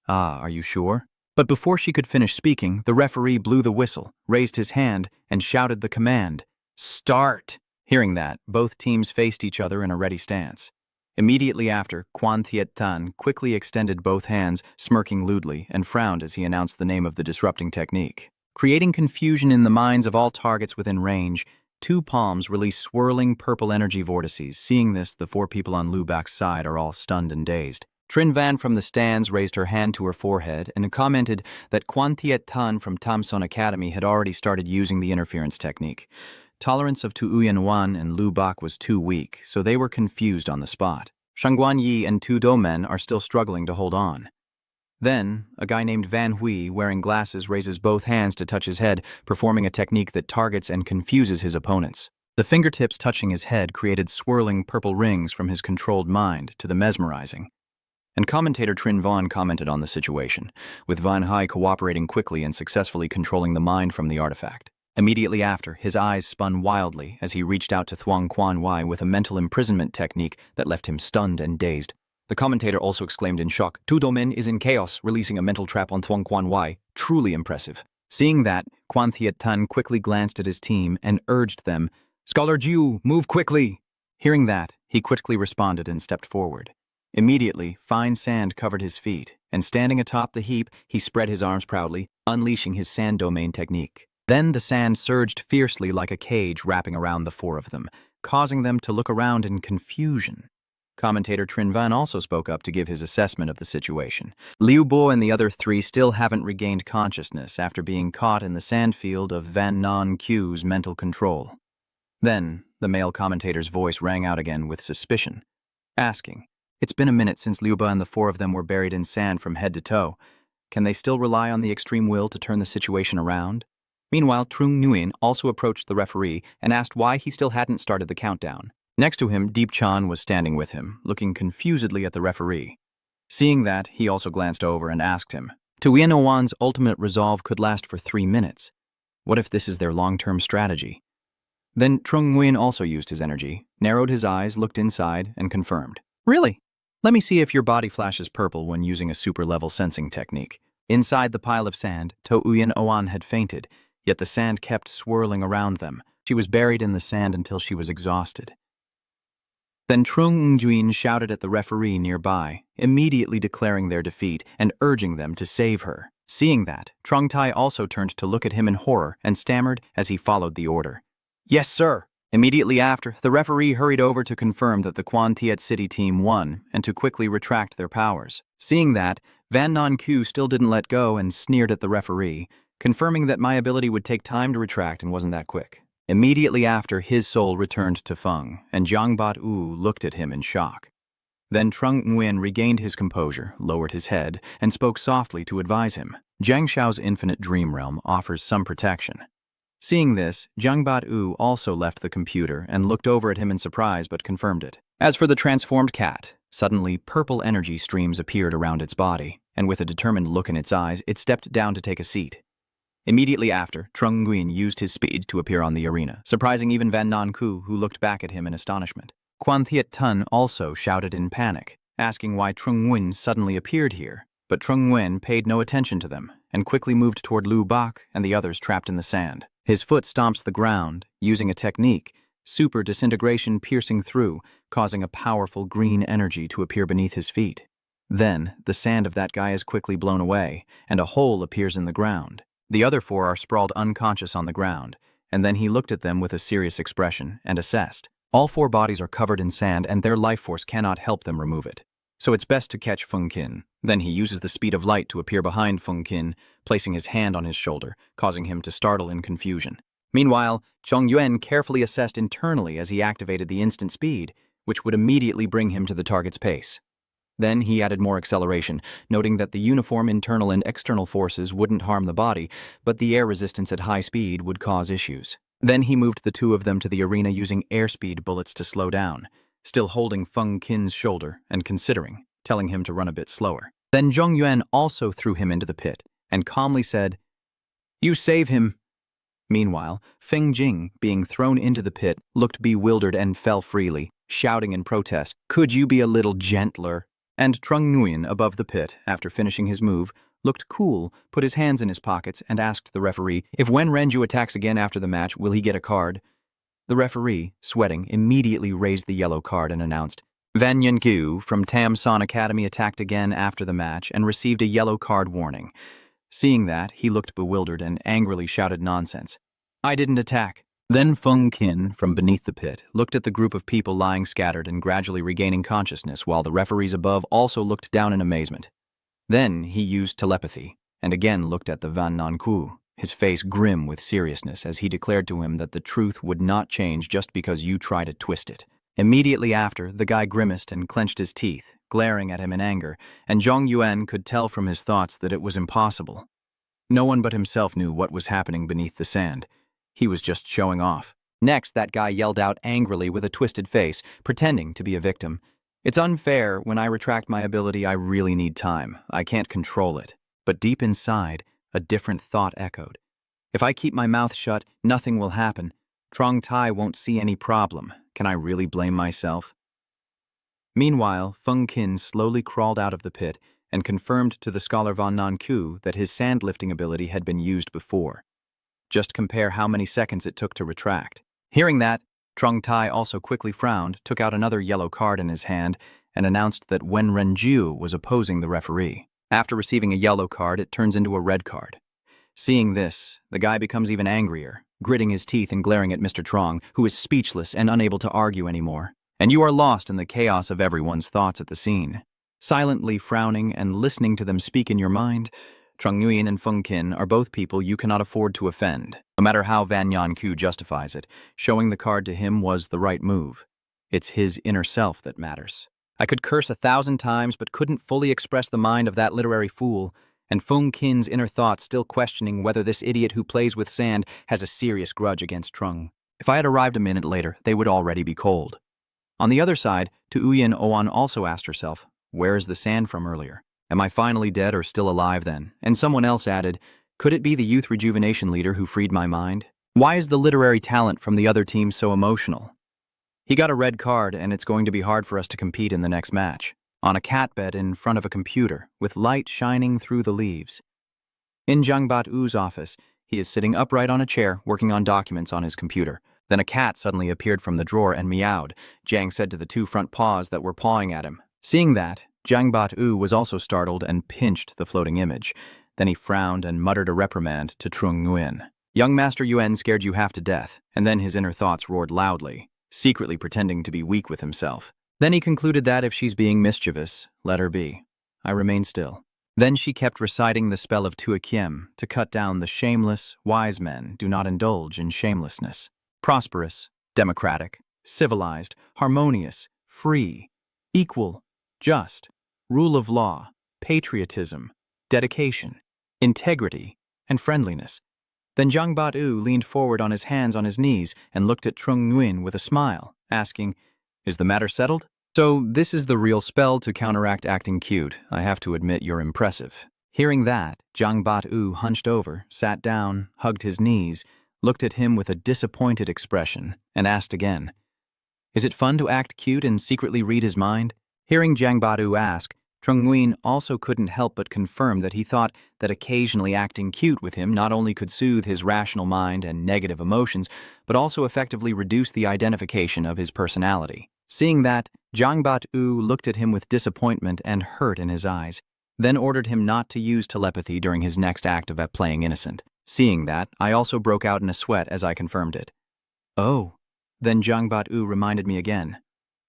Speaker 3: Are you sure? But before she could finish speaking, the referee blew the whistle, raised his hand, and shouted the command, Start! Hearing that, both teams faced each other in a ready stance. Immediately after, Quan Thiet Tan quickly extended both hands, smirking lewdly, and frowned as he announced the name of the disrupting technique. Creating confusion in the minds of all targets within range, 2 palms release swirling purple energy vortices. Seeing this, the 4 people on Liu Bak's side are all stunned and dazed. Trin Van from the stands raised her hand to her forehead and commented that Quan Thiet Tan from Tamson Academy had already started using the interference technique. Tolerance of Tu Uyen Wan and Lu Bak was too weak, so they were confused on the spot. Shangguan Yi and Tu Domen are still struggling to hold on. Then, a guy named Van Hui, wearing glasses, raises both hands to touch his head, performing a technique that targets and confuses his opponents. The fingertips touching his head created swirling purple rings from his controlled mind to the mesmerizing. And commentator Trin Van commented on the situation, with Van Hai cooperating quickly and successfully controlling the mind from the artifact. Immediately after, his eyes spun wildly as he reached out to Thuong Quan Wai with a mental imprisonment technique that left him stunned and dazed. The commentator also exclaimed in shock, "Tu Domin is in chaos, releasing a mental trap on Thuong Quan Wai. Truly impressive." Seeing that, Quan Thiet Tan quickly glanced at his team and urged them, "Scholar Jiu, move quickly!" Hearing that, he quickly responded and stepped forward. Immediately, fine sand covered his feet, and standing atop the heap, he spread his arms proudly, unleashing his sand domain technique. Then the sand surged fiercely like a cage wrapping around the four of them, causing them to look around in confusion. Commentator Trin Van also spoke up to give his assessment of the situation. Liu Bo and the other three still haven't regained consciousness after being caught in the sand field of Van Non Q's mental control. Then, the male commentator's voice rang out again with suspicion, asking, "It's been a minute since Liu Bo and the four of them were buried in sand from head to toe. Can they still rely on the extreme will to turn the situation around?" Meanwhile, Trung Nguyen also approached the referee and asked why he still hadn't started the countdown. Next to him, Deep Chan was standing with him, looking confusedly at the referee. Seeing that, he also glanced over and asked him, "Tuyen Owan's ultimate resolve could last for 3 minutes. What if this is their long-term strategy?" Then Trung Nguyen also used his energy, narrowed his eyes, looked inside, and confirmed. "Really? Let me see if your body flashes purple when using a super-level sensing technique." Inside the pile of sand, To Uyen Owan had fainted, yet the sand kept swirling around them. She was buried in the sand until she was exhausted. Then Trung Nguyen shouted at the referee nearby, immediately declaring their defeat and urging them to save her. Seeing that, Trung Tai also turned to look at him in horror and stammered as he followed the order. "Yes, sir." Immediately after, the referee hurried over to confirm that the Quan Thiet City team won and to quickly retract their powers. Seeing that, Van Non Q still didn't let go and sneered at the referee, confirming that my ability would take time to retract and wasn't that quick. Immediately after, his soul returned to Feng, and Jiang Bat U looked at him in shock. Then Trung Nguyen regained his composure, lowered his head, and spoke softly to advise him. Jiang Shao's infinite dream realm offers some protection. Seeing this, Jiang Bat U also left the computer and looked over at him in surprise but confirmed it. As for the transformed cat, suddenly purple energy streams appeared around its body, and with a determined look in its eyes, it stepped down to take a seat. Immediately after, Trung Nguyen used his speed to appear on the arena, surprising even Van Non Ku, who looked back at him in astonishment. Quan Thiet Tun also shouted in panic, asking why Trung Nguyen suddenly appeared here, but Trung Nguyen paid no attention to them and quickly moved toward Lu Bak and the others trapped in the sand. His foot stomps the ground, using a technique, super disintegration piercing through, causing a powerful green energy to appear beneath his feet. Then, the sand of that guy is quickly blown away, and a hole appears in the ground. The other four are sprawled unconscious on the ground, and then he looked at them with a serious expression and assessed. All four bodies are covered in sand and their life force cannot help them remove it. So it's best to catch Feng Qin. Then he uses the speed of light to appear behind Feng Qin, placing his hand on his shoulder, causing him to startle in confusion. Meanwhile, Zhong Yuan carefully assessed internally as he activated the instant speed, which would immediately bring him to the target's pace. Then he added more acceleration, noting that the uniform internal and external forces wouldn't harm the body, but the air resistance at high speed would cause issues. Then he moved the two of them to the arena using airspeed bullets to slow down, still holding Feng Qin's shoulder and considering, telling him to run a bit slower. Then Zhong Yuan also threw him into the pit and calmly said, "You save him." Meanwhile, Feng Jing, being thrown into the pit, looked bewildered and fell freely, shouting in protest, "Could you be a little gentler?" And Trung Nguyen, above the pit, after finishing his move, looked cool, put his hands in his pockets, and asked the referee, if Wen Renju attacks again after the match, will he get a card? The referee, sweating, immediately raised the yellow card and announced, Van Yunqiu from Tam Son Academy attacked again after the match and received a yellow card warning. Seeing that, he looked bewildered and angrily shouted nonsense. "I didn't attack. Then Feng Qin, from beneath the pit, looked at the group of people lying scattered and gradually regaining consciousness, while the referees above also looked down in amazement. Then he used telepathy, and again looked at the Van Nanku, his face grim with seriousness as he declared to him that the truth would not change just because you try to twist it. Immediately after, the guy grimaced and clenched his teeth, glaring at him in anger, and Zhong Yuan could tell from his thoughts that it was impossible. No one but himself knew what was happening beneath the sand. He was just showing off.
Speaker 1: Next, that guy yelled out angrily with a twisted face, pretending to be a victim. "It's unfair. When I retract my ability, I really need time. I can't control it."
Speaker 3: But deep inside, a different thought echoed. If I keep my mouth shut, nothing will happen. Trong Tai won't see any problem. Can I really blame myself? Meanwhile, Feng Qin slowly crawled out of the pit and confirmed to the scholar Van Nanku that his sand lifting ability had been used before. Just compare how many seconds it took to retract. Hearing that, Trong Tai also quickly frowned, took out another yellow card in his hand, and announced that Wen Renju was opposing the referee. After receiving a yellow card, it turns into a red card. Seeing this, the guy becomes even angrier, gritting his teeth and glaring at Mr. Trong, who is speechless and unable to argue anymore. And you are lost in the chaos of everyone's thoughts at the scene. Silently frowning and listening to them speak in your mind, Trung Nguyen and Feng Qin are both people you cannot afford to offend. No matter how Van Yanku justifies it, showing the card to him was the right move. It's his inner self that matters. I could curse 1,000 times but couldn't fully express the mind of that literary fool, and Feng Qin's inner thoughts still questioning whether this idiot who plays with sand has a serious grudge against Trung. If I had arrived a minute later, they would already be cold. On the other side, Tuuyen Oan also asked herself, where is the sand from earlier? Am I finally dead or still alive then? And someone else added, could it be the youth rejuvenation leader who freed my mind? Why is the literary talent from the other team so emotional? He got a red card and it's going to be hard for us to compete in the next match. On a cat bed in front of a computer, with light shining through the leaves. In Zhang Bat-U's office, he is sitting upright on a chair, working on documents on his computer. Then a cat suddenly appeared from the drawer and meowed, Zhang said to the two front paws that were pawing at him. Seeing that, Zhang Bat-U was also startled and pinched the floating image. Then he frowned and muttered a reprimand to Trung Nguyen. Young Master Yuan scared you half to death, and then his inner thoughts roared loudly, secretly pretending to be weak with himself. Then he concluded that if she's being mischievous, let her be. I remained still. Then she kept reciting the spell of Tuakiem to cut down the shameless, wise men do not indulge in shamelessness. Prosperous, democratic, civilized, harmonious, free, equal, just, rule of law, patriotism, dedication, integrity, and friendliness. Then Zhang Bat-U leaned forward on his hands on his knees and looked at Trung Nguyen with a smile, asking, is the matter settled? So this is the real spell to counteract acting cute. I have to admit you're impressive. Hearing that, Zhang Bat-U hunched over, sat down, hugged his knees, looked at him with a disappointed expression, and asked again, is it fun to act cute and secretly read his mind? Hearing Zhang Bat-U ask, Trung Nguyen also couldn't help but confirm that he thought that occasionally acting cute with him not only could soothe his rational mind and negative emotions, but also effectively reduce the identification of his personality. Seeing that, Zhang Bat-U looked at him with disappointment and hurt in his eyes, then ordered him not to use telepathy during his next act of playing innocent. Seeing that, I also broke out in a sweat as I confirmed it. Oh, then Zhang Bat-U reminded me again,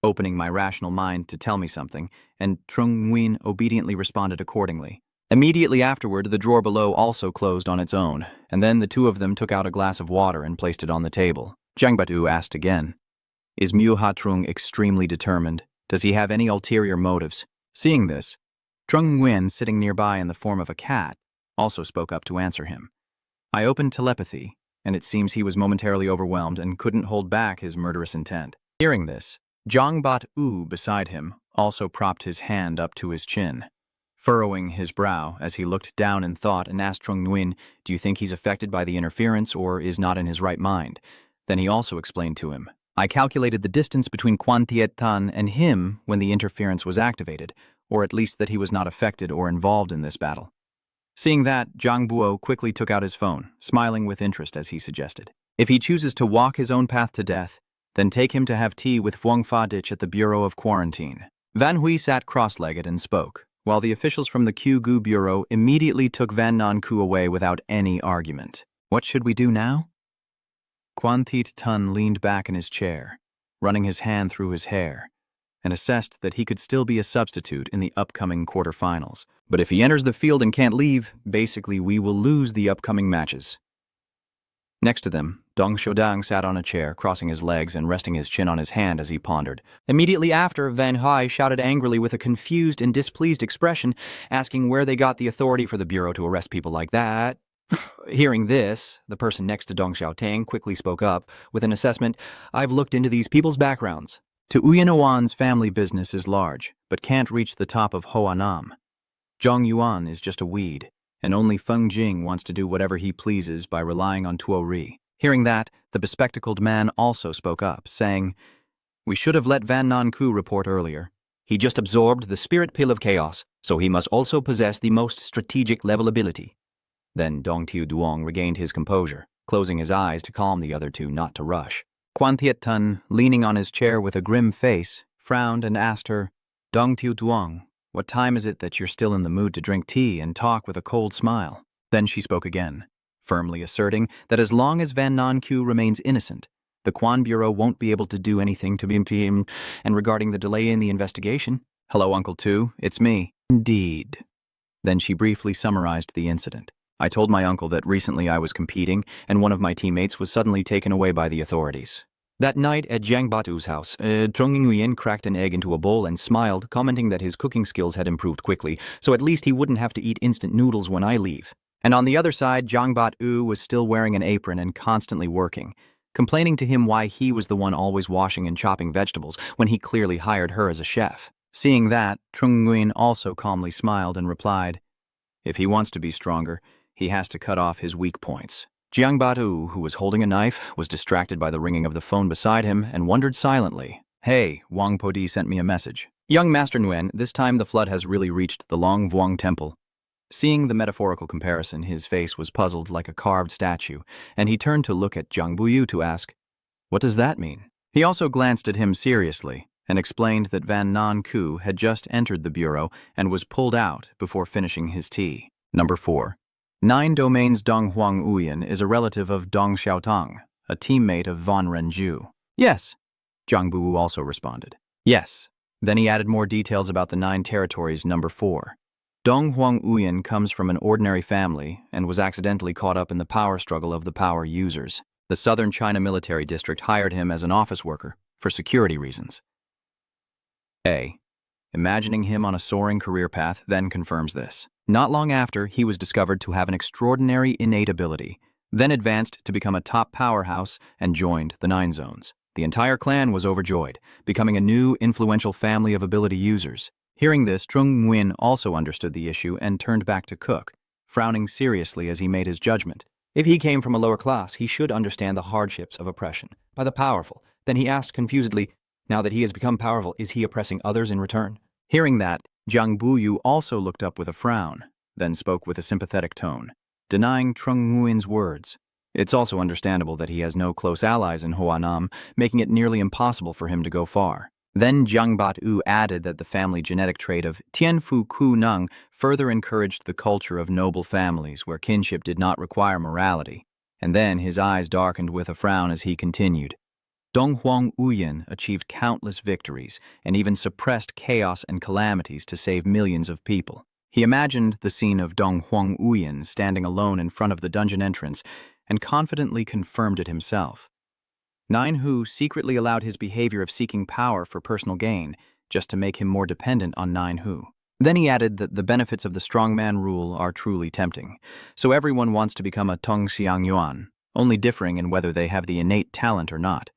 Speaker 3: opening my rational mind to tell me something, and Trung Nguyen obediently responded accordingly. Immediately afterward, the drawer below also closed on its own, and then the two of them took out a glass of water and placed it on the table. Zhang Bat-U asked again, is Mu Ha-Trung extremely determined? Does he have any ulterior motives? Seeing this, Trung Nguyen, sitting nearby in the form of a cat, also spoke up to answer him. I opened telepathy, and it seems he was momentarily overwhelmed and couldn't hold back his murderous intent. Hearing this, Zhang Bat-U beside him also propped his hand up to his chin, furrowing his brow as he looked down in thought and asked Trung Nguyen, do you think he's affected by the interference or is not in his right mind? Then he also explained to him, I calculated the distance between Quan Thiet Tan and him when the interference was activated, or at least that he was not affected or involved in this battle. Seeing that, Zhang Buo quickly took out his phone, smiling with interest as he suggested, if he chooses to walk his own path to death, then take him to have tea with Vuong Fa Dich at the Bureau of Quarantine. Van Hui sat cross-legged and spoke, while the officials from the Q Gu Bureau immediately took Van Nan Ku away without any argument. What should we do now? Quan Thiet Tun leaned back in his chair, running his hand through his hair, and assessed that he could still be a substitute in the upcoming quarterfinals.
Speaker 1: But if he enters the field and can't leave, basically we will lose the upcoming matches. Next to them, Dong Shodang sat on a chair, crossing his legs and resting his chin on his hand as he pondered. Immediately after, Van Hai shouted angrily with a confused and displeased expression, asking where they got the authority for the Bureau to arrest people like that. Hearing this, the person next to Dong Xiaotang quickly spoke up with an assessment, "I've looked into these people's backgrounds."
Speaker 3: To Uyanawan's family business is large, but can't reach the top of Hoa Nam. Zhang Yuan is just a weed, and only Feng Jing wants to do whatever he pleases by relying on Tuo Ri. Hearing that, the bespectacled man also spoke up, saying, "We should have let Van Nan Ku report earlier.
Speaker 1: He just absorbed the spirit pill of chaos, so he must also possess the most strategic level ability." Then Dong Tiu Duong regained his composure, closing his eyes to calm the other two not to rush.
Speaker 3: Quan Thiet Tun, leaning on his chair with a grim face, frowned and asked her, "Dong Tiu Duong, what time is it that you're still in the mood to drink tea and talk with a cold smile?" Then she spoke again, firmly asserting that as long as Van Nan Ku remains innocent, the Quan Bureau won't be able to do anything to him. And regarding the delay in the investigation, "Hello, Uncle Tu, it's me." "Indeed." Then she briefly summarized the incident.
Speaker 1: "I told my uncle that recently I was competing and one of my teammates was suddenly taken away by the authorities. That night at Jiang Batu's house, Trong Nguyen cracked an egg into a bowl and smiled, commenting that his cooking skills had improved quickly, so at least he wouldn't have to eat instant noodles when I leave."
Speaker 3: And on the other side, Jiang Batu was still wearing an apron and constantly working, complaining to him why he was the one always washing and chopping vegetables when he clearly hired her as a chef. Seeing that, Trung Nguyen also calmly smiled and replied, "If he wants to be stronger, he has to cut off his weak points."
Speaker 1: Jiang Batu, who was holding a knife, was distracted by the ringing of the phone beside him and wondered silently.
Speaker 3: "Hey, Wang Podi sent me a message.
Speaker 1: Young Master Nguyen,
Speaker 3: This time the flood has really reached the Long Vuong Temple." Seeing the metaphorical comparison, his face was puzzled like a carved statue, and he turned to look at Jiang Buyu to ask, "What does that mean?" He also glanced at him seriously and explained that Van Nan Ku had just entered the bureau and was pulled out before finishing his tea. Number 4. 9 Domains Dong Huang Uyan is a relative of Dong Xiaotang, a teammate of Van Renju.
Speaker 1: "Yes,"
Speaker 3: Zhang Bu also responded.
Speaker 1: "Yes."
Speaker 3: Then he added more details about the 9 territories. Number 4. Dong Huang Uyan comes from an ordinary family and was accidentally caught up in the power struggle of the power users. The Southern China Military District hired him as an office worker for security reasons. A. Imagining him on a soaring career path then confirms this. Not long after, he was discovered to have an extraordinary innate ability, then advanced to become a top powerhouse and joined the 9 Zones. The entire clan was overjoyed, becoming a new, influential family of ability users. Hearing this, Trung Nguyen also understood the issue and turned back to cook, frowning seriously as he made his judgment.
Speaker 1: If he came from a lower class, he should understand the hardships of oppression by the powerful. Then he asked confusedly, now that he has become powerful, is he oppressing others in return?
Speaker 3: Hearing that, Jiang Buyu also looked up with a frown, then spoke with a sympathetic tone, denying Trung Nguyen's words.
Speaker 1: It's also understandable that he has no close allies in Hoa Nam, making it nearly impossible for him to go far.
Speaker 3: Then Jiang Bat-u added that the family genetic trait of Tianfu Ku Nung further encouraged the culture of noble families where kinship did not require morality. And then his eyes darkened with a frown as he continued. Dong Huang Uyan achieved countless victories and even suppressed chaos and calamities to save millions of people. He imagined the scene of Dong Huang Uyan standing alone in front of the dungeon entrance and confidently confirmed it himself. Nine Hu secretly allowed his behavior of seeking power for personal gain, just to make him more dependent on Nine Hu. Then he added that the benefits of the strongman rule are truly tempting, so everyone wants to become a Tong Xiang Yuan, only differing in whether they have the innate talent or not.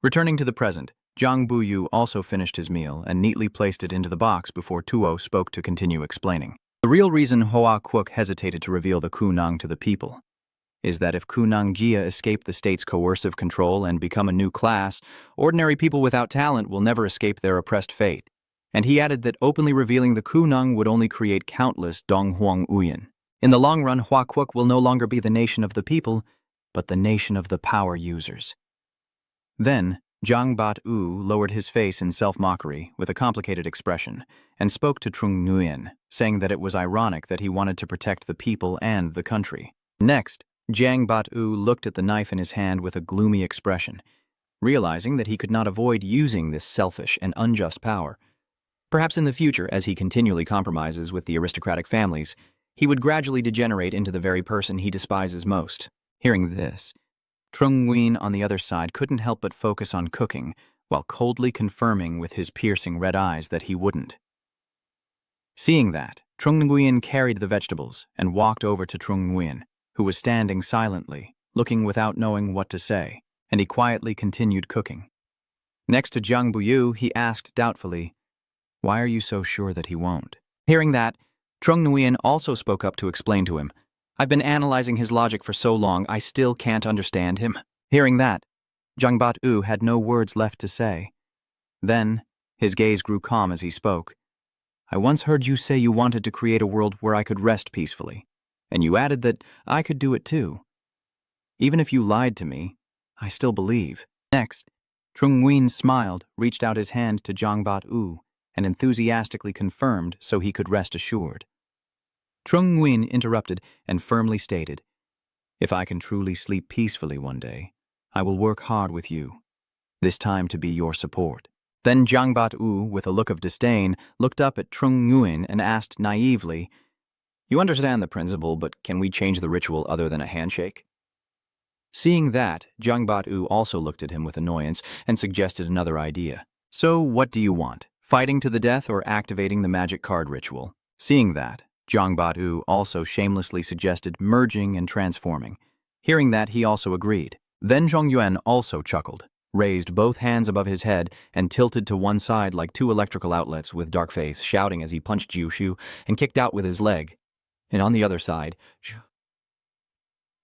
Speaker 3: Returning to the present, Zhang Buyu also finished his meal and neatly placed it into the box before Tuo spoke to continue explaining. The real reason Hoa Kwok hesitated to reveal the Kunang to the people is that if Kunang Gia escape the state's coercive control and become a new class, ordinary people without talent will never escape their oppressed fate. And he added that openly revealing the Kunang would only create countless Dong Huang Uyan. In the long run, Hoa Kwok will no longer be the nation of the people, but the nation of the power users. Then, Jiang Bat-u lowered his face in self-mockery with a complicated expression and spoke to Trung Nguyen, saying that it was ironic that he wanted to protect the people and the country. Next, Jiang Bat-u looked at the knife in his hand with a gloomy expression, realizing that he could not avoid using this selfish and unjust power. Perhaps in the future, as he continually compromises with the aristocratic families, he would gradually degenerate into the very person he despises most. Hearing this, Trung Nguyen on the other side couldn't help but focus on cooking, while coldly confirming with his piercing red eyes that he wouldn't. Seeing that, Trung Nguyen carried the vegetables and walked over to Trung Nguyen, who was standing silently, looking without knowing what to say, and he quietly continued cooking. Next to Jiang Buyu, he asked doubtfully, "Why are you so sure that he won't?" Hearing that, Trung Nguyen also spoke up to explain to him, "I've been analyzing his logic for so long, I still can't understand him." Hearing that, Jiang Bat-u had no words left to say. Then, his gaze grew calm as he spoke. "I once heard you say you wanted to create a world where I could rest peacefully, and you added that I could do it too. Even if you lied to me, I still believe." Next, Trung Nguyen smiled, reached out his hand to Jiang Bat-u, and enthusiastically confirmed so he could rest assured. Trung Nguyen interrupted and firmly stated, "If I can truly sleep peacefully one day, I will work hard with you, this time to be your support." Then Jiang Bat-u, with a look of disdain, looked up at Trung Nguyen and asked naively, "You understand the principle, but can we change the ritual other than a handshake?" Seeing that, Jiang Bat-u also looked at him with annoyance and suggested another idea. "So what do you want? Fighting to the death or activating the magic card ritual?" Seeing that, Jiang Bat-u also shamelessly suggested merging and transforming. Hearing that, he also agreed. Then Zhong Yuan also chuckled, raised both hands above his head, and tilted to one side like two electrical outlets with dark face, shouting as he punched Jiu Shu and kicked out with his leg. And on the other side,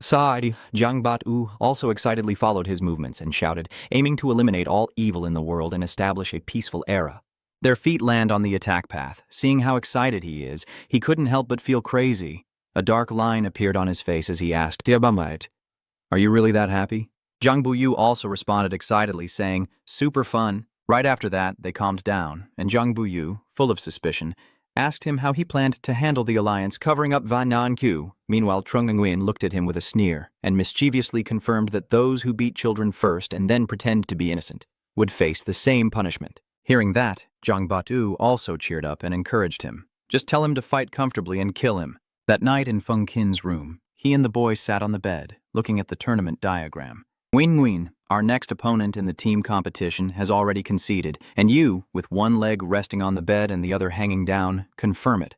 Speaker 3: Jiang Bat-u also excitedly followed his movements and shouted, aiming to eliminate all evil in the world and establish a peaceful era. Their feet land on the attack path. Seeing how excited he is, he couldn't help but feel crazy. A dark line appeared on his face as he asked, "Are you really that happy?" Jiang Buyu also responded excitedly, saying, "Super fun." Right after that, they calmed down, and Jiang Buyu, full of suspicion, asked him how he planned to handle the alliance covering up Van Nanku. Meanwhile, Trung Nguyen looked at him with a sneer and mischievously confirmed that those who beat children first and then pretend to be innocent would face the same punishment. Hearing that, Jiang Bat-u also cheered up and encouraged him. Just tell him to fight comfortably and kill him. That night in Feng Qin's room, he and the boy sat on the bed, looking at the tournament diagram. Nguyen, our next opponent in the team competition, has already conceded, and you, with one leg resting on the bed and the other hanging down, confirm it.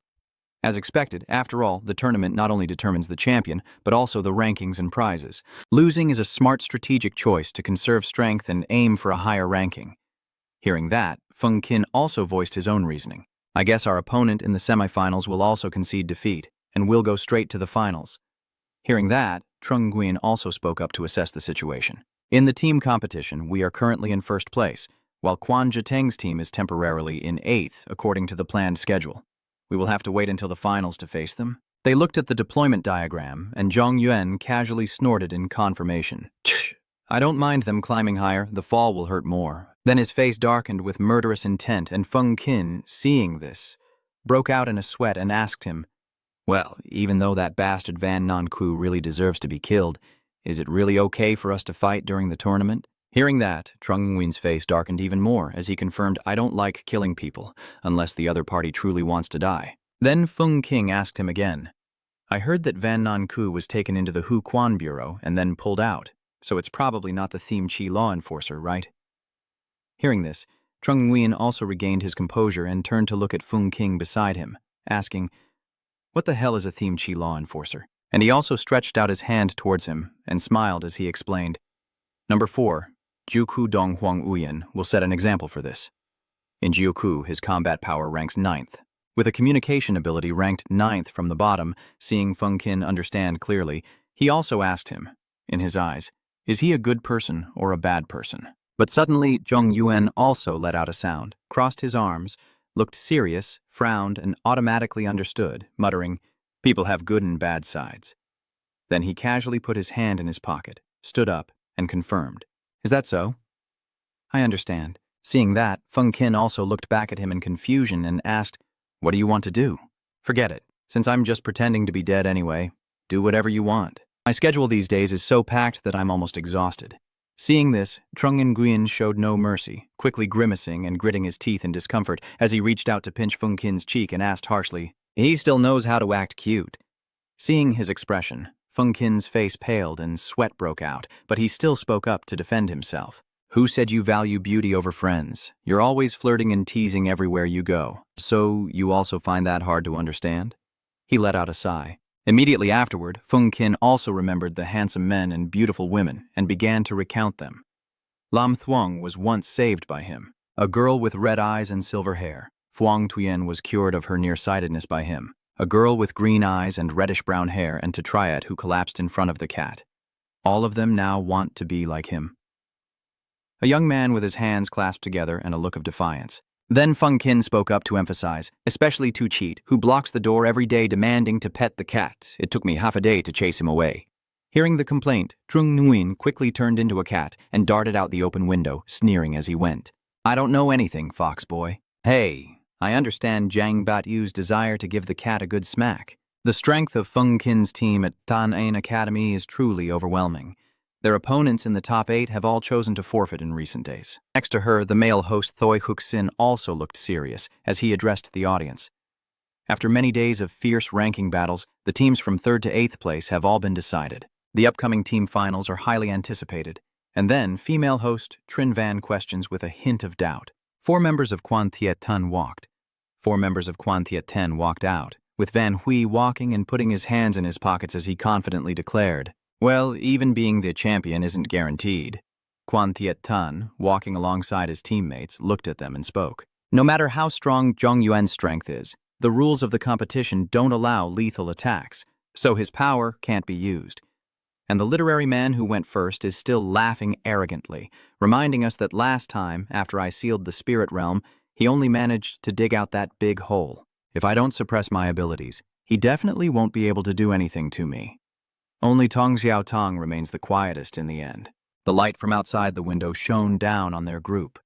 Speaker 3: As expected, after all, the tournament not only determines the champion, but also the rankings and prizes. Losing is a smart strategic choice to conserve strength and aim for a higher ranking. Hearing that, Feng Qin also voiced his own reasoning. I guess our opponent in the semifinals will also concede defeat, and we'll go straight to the finals. Hearing that, Trung Nguyen also spoke up to assess the situation. In the team competition, we are currently in first place, while Quan Jiteng's team is temporarily in 8th according to the planned schedule. We will have to wait until the finals to face them. They looked at the deployment diagram, and Zhong Yuan casually snorted in confirmation. I don't mind them climbing higher, the fall will hurt more. Then his face darkened with murderous intent, and Feng Qin, seeing this, broke out in a sweat and asked him, "Well, even though that bastard Van Nanku really deserves to be killed, is it really okay for us to fight during the tournament?" Hearing that, Trung Nguyen's face darkened even more as he confirmed, "I don't like killing people, unless the other party truly wants to die." Then Feng Qin asked him again, "I heard that Van Nanku was taken into the Hu Quan Bureau and then pulled out, so it's probably not the Theme Chi law enforcer, right?" Hearing this, Trung Nguyen also regained his composure and turned to look at Feng Qin beside him, asking, "What the hell is a Theme Chi law enforcer?" And he also stretched out his hand towards him and smiled as he explained, "Number 4, Jiuku Dong Huang Uyan will set an example for this. In Jiuku, his combat power ranks 9th. With a communication ability ranked 9th from the bottom, seeing Feng Qin understand clearly, he also asked him, in his eyes, is he a good person or a bad person? But suddenly, Zhong Yuan also let out a sound, crossed his arms, looked serious, frowned, and automatically understood, muttering, "People have good and bad sides." Then he casually put his hand in his pocket, stood up, and confirmed, "Is that so?" "I understand." Seeing that, Feng Qin also looked back at him in confusion and asked, "What do you want to do?" "Forget it. Since I'm just pretending to be dead anyway, do whatever you want." My schedule these days is so packed that I'm almost exhausted. Seeing this, Trung Nguyen showed no mercy, quickly grimacing and gritting his teeth in discomfort as he reached out to pinch Fung Kin's cheek and asked harshly, "He still knows how to act cute." Seeing his expression, Fung Kin's face paled and sweat broke out, but he still spoke up to defend himself. "Who said you value beauty over friends? You're always flirting and teasing everywhere you go. So you also find that hard to understand?" He let out a sigh. Immediately afterward, Fung Kin also remembered the handsome men and beautiful women and began to recount them. Lam Thuong was once saved by him, a girl with red eyes and silver hair. Phuong Tuyen was cured of her nearsightedness by him, a girl with green eyes and reddish-brown hair, and Tetriot who collapsed in front of the cat. All of them now want to be like him. A young man with his hands clasped together and a look of defiance. Then Fung Kin spoke up to emphasize, "Especially Tu Cheat, who blocks the door every day demanding to pet the cat. It took me half a day to chase him away." Hearing the complaint, Trung Nguyen quickly turned into a cat and darted out the open window, sneering as he went. "I don't know anything, fox boy. Hey, I understand Jang Bat Yu's desire to give the cat a good smack. The strength of Fung Kin's team at Tan Ain Academy is truly overwhelming. Their opponents in the top 8 have all chosen to forfeit in recent days." Next to her, the male host Thoi Hook Sin also looked serious as he addressed the audience. After many days of fierce ranking battles, the teams from 3rd to 8th place have all been decided. The upcoming team finals are highly anticipated. And then, female host Trin Van questions with a hint of doubt. 4 members of Quan Thiet Tan walked. 4 members of Quan Thiet Ten walked out, with Van Hui walking and putting his hands in his pockets as he confidently declared, "Well, even being the champion isn't guaranteed." Quan Thiet Tan, walking alongside his teammates, looked at them and spoke. "No matter how strong Zhong Yuan's strength is, the rules of the competition don't allow lethal attacks, so his power can't be used." And the literary man who went first is still laughing arrogantly, reminding us that last time, after I sealed the spirit realm, he only managed to dig out that big hole. If I don't suppress my abilities, he definitely won't be able to do anything to me. Only Tong Xiao Tong remains the quietest in the end. The light from outside the window shone down on their group.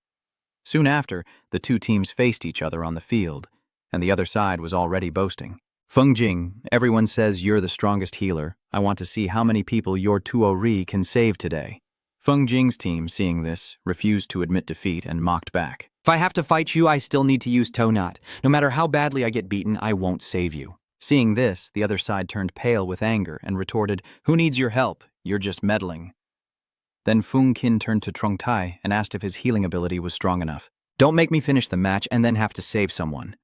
Speaker 3: Soon after, the 2 teams faced each other on the field, and the other side was already boasting. "Feng Jing, everyone says you're the strongest healer. I want to see how many people your Tuo Ri can save today." Feng Jing's team, seeing this, refused to admit defeat and mocked back. "If I have to fight you, I still need to use Toe Knot. No matter how badly I get beaten, I won't save you." Seeing this, the other side turned pale with anger and retorted, "Who needs your help? You're just meddling." Then Fung Kin turned to Trung Tai and asked if his healing ability was strong enough. "Don't make me finish the match and then have to save someone."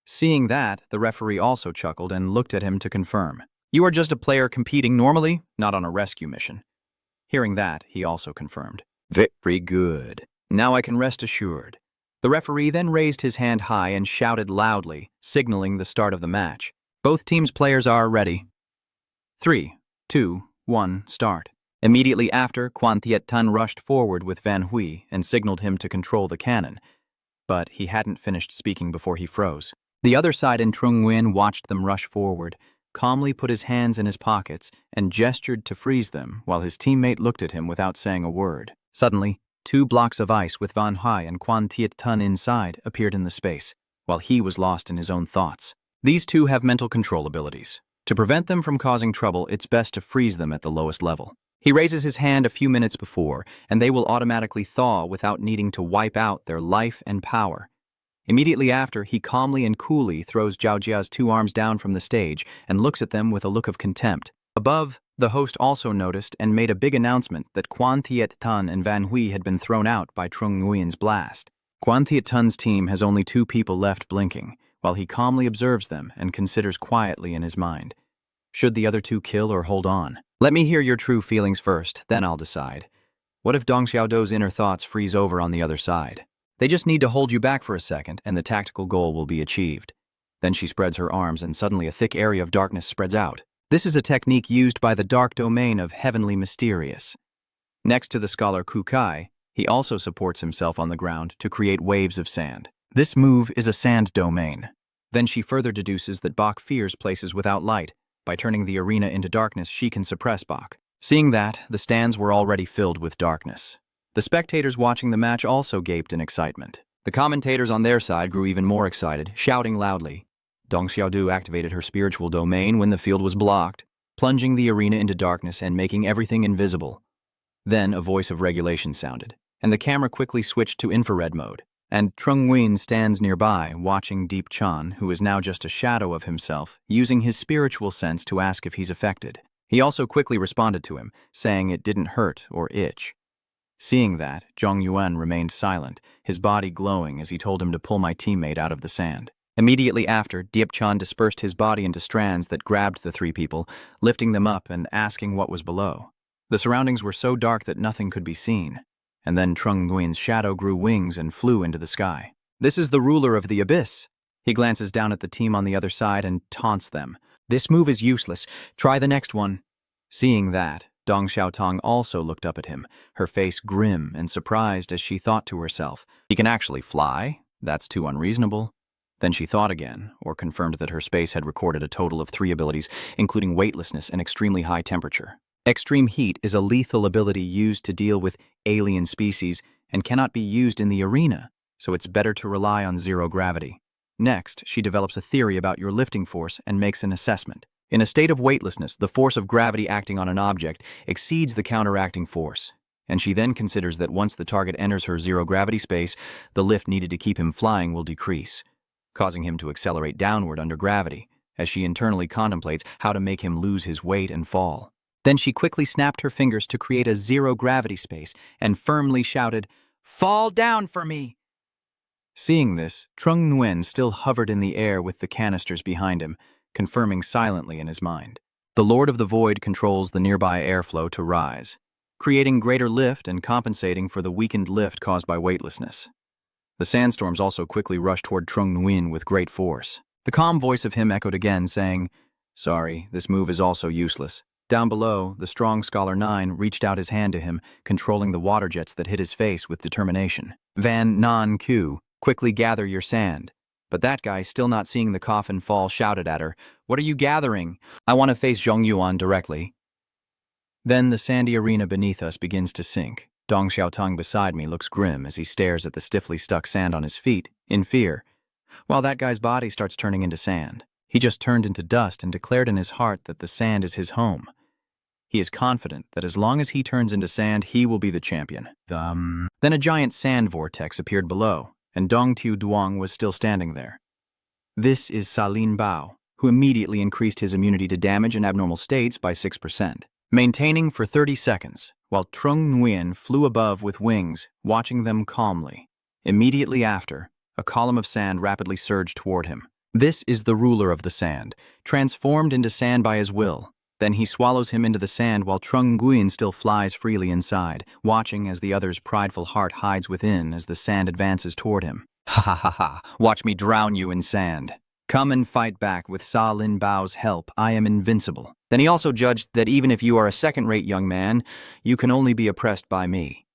Speaker 3: Seeing that, the referee also chuckled and looked at him to confirm. "You are just a player competing normally, not on a rescue mission." Hearing that, he also confirmed. "Very good. Now I can rest assured." The referee then raised his hand high and shouted loudly, signaling the start of the match. "Both teams' players are ready. 3, 2, 1, start." Immediately after, Quan Thiet Tan rushed forward with Van Hui and signaled him to control the cannon. But he hadn't finished speaking before he froze. The other side and Trung Nguyen watched them rush forward, calmly put his hands in his pockets, and gestured to freeze them while his teammate looked at him without saying a word. Suddenly, 2 blocks of ice with Van Hui and Quan Thiet Tan inside appeared in the space, while he was lost in his own thoughts. These 2 have mental control abilities. To prevent them from causing trouble, it's best to freeze them at the lowest level. He raises his hand a few minutes before, and they will automatically thaw without needing to wipe out their life and power. Immediately after, he calmly and coolly throws Zhao Jia's 2 arms down from the stage and looks at them with a look of contempt. Above, the host also noticed and made a big announcement that Quan Thiet Tan and Van Hui had been thrown out by Trung Nguyen's blast. Quan Thiet Tan's team has only 2 people left blinking, while he calmly observes them and considers quietly in his mind. Should the other 2 kill or hold on? Let me hear your true feelings first, then I'll decide. What if Dong Xiaodo's inner thoughts freeze over on the other side? They just need to hold you back for a second, and the tactical goal will be achieved. Then she spreads her arms, and suddenly a thick area of darkness spreads out. This is a technique used by the dark domain of Heavenly Mysterious. Next to the scholar Kukai, he also supports himself on the ground to create waves of sand. This move is a sand domain. Then she further deduces that Bach fears places without light. By turning the arena into darkness, she can suppress Bach. Seeing that, the stands were already filled with darkness. The spectators watching the match also gaped in excitement. The commentators on their side grew even more excited, shouting loudly. Dong Xiaodu activated her spiritual domain when the field was blocked.
Speaker 1: plunging the arena into darkness and making everything invisible. Then a voice of regulation sounded, and the camera quickly switched to infrared mode. And Trung Nguyen stands nearby, watching Deep Chan, who is now just a shadow of himself, using his spiritual sense to ask if he's affected. He also quickly responded to him, saying it didn't hurt or itch. Seeing that, Zhong Yuan remained silent, his body glowing as he told him to pull my teammate out of the sand. Immediately after, Deep Chan dispersed his body into strands that grabbed the three people, lifting them up and asking what was below. The surroundings were so dark that nothing could be seen. And then Trung Nguyen's shadow grew wings and flew into the sky. This is the ruler of the abyss. He glances down at the team on the other side and taunts them. This move is useless. Try the next one. Seeing that, Dong Xiaotong also looked up at him, her face grim and surprised as she thought to herself, he can actually fly? That's too unreasonable. Then she thought again, or confirmed that her space had recorded a total of 3 abilities, including weightlessness and extremely high temperature. Extreme heat is a lethal ability used to deal with alien species and cannot be used in the arena, so it's better to rely on zero gravity. Next, she develops a theory about your lifting force and makes an assessment. In a state of weightlessness, the force of gravity acting on an object exceeds the counteracting force, and she then considers that once the target enters her zero gravity space, the lift needed to keep him flying will decrease, causing him to accelerate downward under gravity, as she internally contemplates how to make him lose his weight and fall. Then she quickly snapped her fingers to create a zero-gravity space and firmly shouted, "Fall down for me!" Seeing this, Trung Nguyen still hovered in the air with the canisters behind him, confirming silently in his mind. The Lord of the Void controls the nearby airflow to rise, creating greater lift and compensating for the weakened lift caused by weightlessness. The sandstorms also quickly rushed toward Trung Nguyen with great force. The calm voice of him echoed again, saying, "Sorry, this move is also useless." Down below, the strong Scholar 9 reached out his hand to him, controlling the water jets that hit his face with determination. Van Nan Q, quickly gather your sand. But that guy, still not seeing the coffin fall, shouted at her, "What are you gathering? I want to face Zhong Yuan directly." Then the sandy arena beneath us begins to sink. Dong Xiaotong beside me looks grim as he stares at the stiffly stuck sand on his feet, in fear, while that guy's body starts turning into sand. He just turned into dust and declared in his heart that the sand is his home. He is confident that as long as he turns into sand, he will be the champion. Then a giant sand vortex appeared below, and Dong Tiu Duong was still standing there. This is Salin Bao, who immediately increased his immunity to damage in abnormal states by 6%, maintaining for 30 seconds, while Trung Nguyen flew above with wings, watching them calmly. Immediately after, a column of sand rapidly surged toward him. This is the ruler of the sand, transformed into sand by his will. Then he swallows him into the sand while Trung Nguyen still flies freely inside, watching as the other's prideful heart hides within as the sand advances toward him. "Ha ha ha ha, watch me drown you in sand. Come and fight back with Sa Lin Bao's help. I am invincible." Then he also judged that even if you are a second-rate young man, you can only be oppressed by me.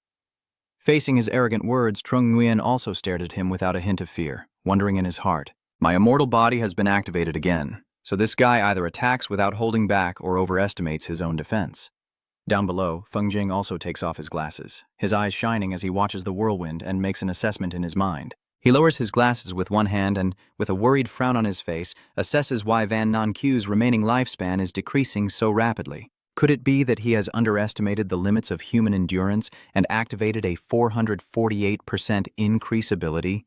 Speaker 1: Facing his arrogant words, Trung Nguyen also stared at him without a hint of fear, wondering in his heart, "My immortal body has been activated again, so this guy either attacks without holding back or overestimates his own defense." Down below, Feng Jing also takes off his glasses, his eyes shining as he watches the whirlwind and makes an assessment in his mind. He lowers his glasses with one hand and, with a worried frown on his face, assesses why Van Nan Q's remaining lifespan is decreasing so rapidly. Could it be that he has underestimated the limits of human endurance and activated a 448% increase ability?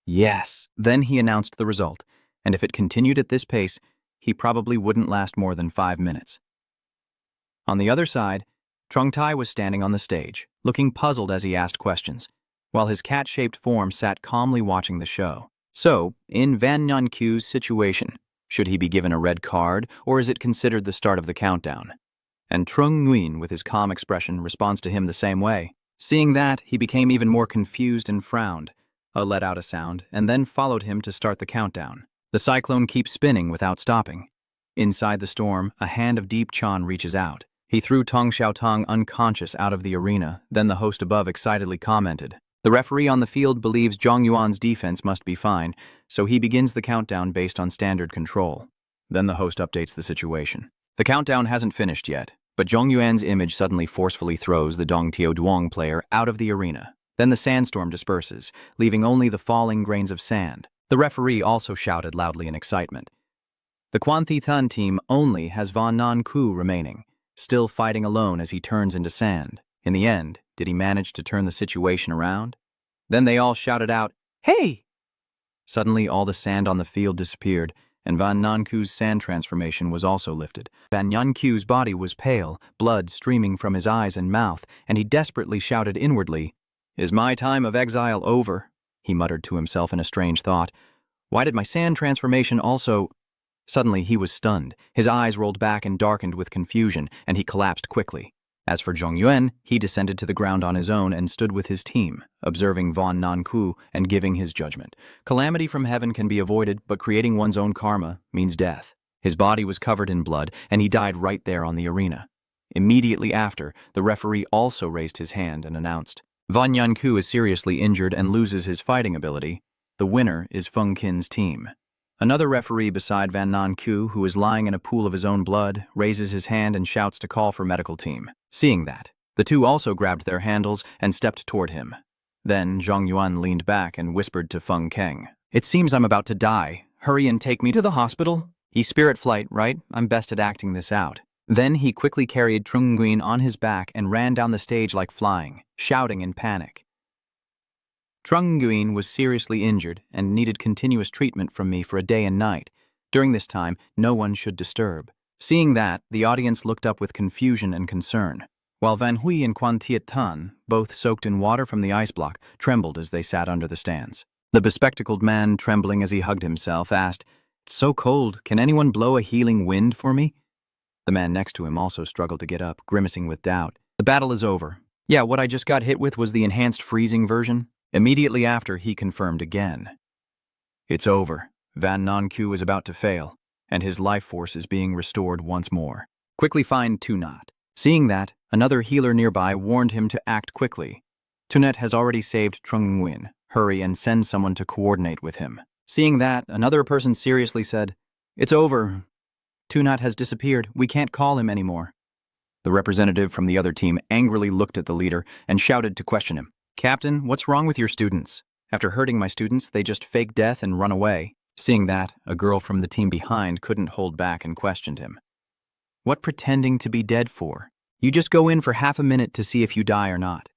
Speaker 1: Yes. Then he announced the result, and if it continued at this pace, he probably wouldn't last more than 5 minutes. On the other side, Trung Tai was standing on the stage, looking puzzled as he asked questions, while his cat-shaped form sat calmly watching the show. So, in Van Nan Q's situation, should he be given a red card, or is it considered the start of the countdown? And Trung Nguyen, with his calm expression, responds to him the same way. Seeing that, he became even more confused and frowned, let out a sound, and then followed him to start the countdown. The cyclone keeps spinning without stopping. Inside the storm, a hand of Deep Chan reaches out. He threw Tong Xiaotong unconscious out of the arena, then the host above excitedly commented, "The referee on the field believes Zhong Yuan's defense must be fine, so he begins the countdown based on standard control." Then the host updates the situation. The countdown hasn't finished yet, but Zhong Yuan's image suddenly forcefully throws the Dong Tio Duong player out of the arena. Then the sandstorm disperses, leaving only the falling grains of sand. The referee also shouted loudly in excitement,
Speaker 3: The Confronting team only has Van Nan Ku remaining, still fighting alone as he turns into sand. In the end, did he manage to turn the situation around? Then they all shouted out, "Hey!" Suddenly, all the sand on the field disappeared, and Van Nan Ku's sand transformation was also lifted. Van Nan Ku's body was pale, blood streaming from his eyes and mouth, and he desperately shouted inwardly, "Is my time of exile over?" He muttered to himself in a strange thought. Why did my sand transformation also... Suddenly, he was stunned. His eyes rolled back and darkened with confusion, and he collapsed quickly. As for Zhong Yuan, he descended to the ground on his own and stood with his team, observing Van Nan Ku and giving his judgment. Calamity from heaven can be avoided, but creating one's own karma means death. His body was covered in blood, and he died right there on the arena. Immediately after, the referee also raised his hand and announced, Van Nan Ku is seriously injured and loses his fighting ability. The winner is Feng Qin's team. Another referee beside Van Nan Ku, who is lying in a pool of his own blood, raises his hand and shouts to call for medical team. Seeing that, the two also grabbed their handles and stepped toward him. Then Zhong Yuan leaned back and whispered to Feng Keng, "It seems I'm about to die. Hurry and take me to the hospital." He's spirit flight, right? I'm best at acting this out. Then he quickly carried Trung Nguyen on his back and ran down the stage like flying, shouting in panic. Trung Nguyen was seriously injured and needed continuous treatment from me for a day and night. During this time, no one should disturb. Seeing that, the audience looked up with confusion and concern, while Van Hui and Quan Thiet Tan, both soaked in water from the ice block, trembled as they sat under the stands. The bespectacled man, trembling as he hugged himself, asked, "It's so cold, can anyone blow a healing wind for me?" The man next to him also struggled to get up, grimacing with doubt. "The battle is over. Yeah, what I just got hit with was the enhanced freezing version." Immediately after, he confirmed again. "It's over. Van Nan Ku is about to fail, and his life force is being restored once more. Quickly find Tunat." Seeing that, another healer nearby warned him to act quickly. "Tunat has already saved Trung Nguyen. Hurry and send someone to coordinate with him." Seeing that, another person seriously said, "It's over. Tunat has disappeared. We can't call him anymore." The representative from the other team angrily looked at the leader and shouted to question him. "Captain, what's wrong with your students? After hurting my students, they just fake death and run away." Seeing that, a girl from the team behind couldn't hold back and questioned him. "What pretending to be dead for? You just go in for half a minute to see if you die or not."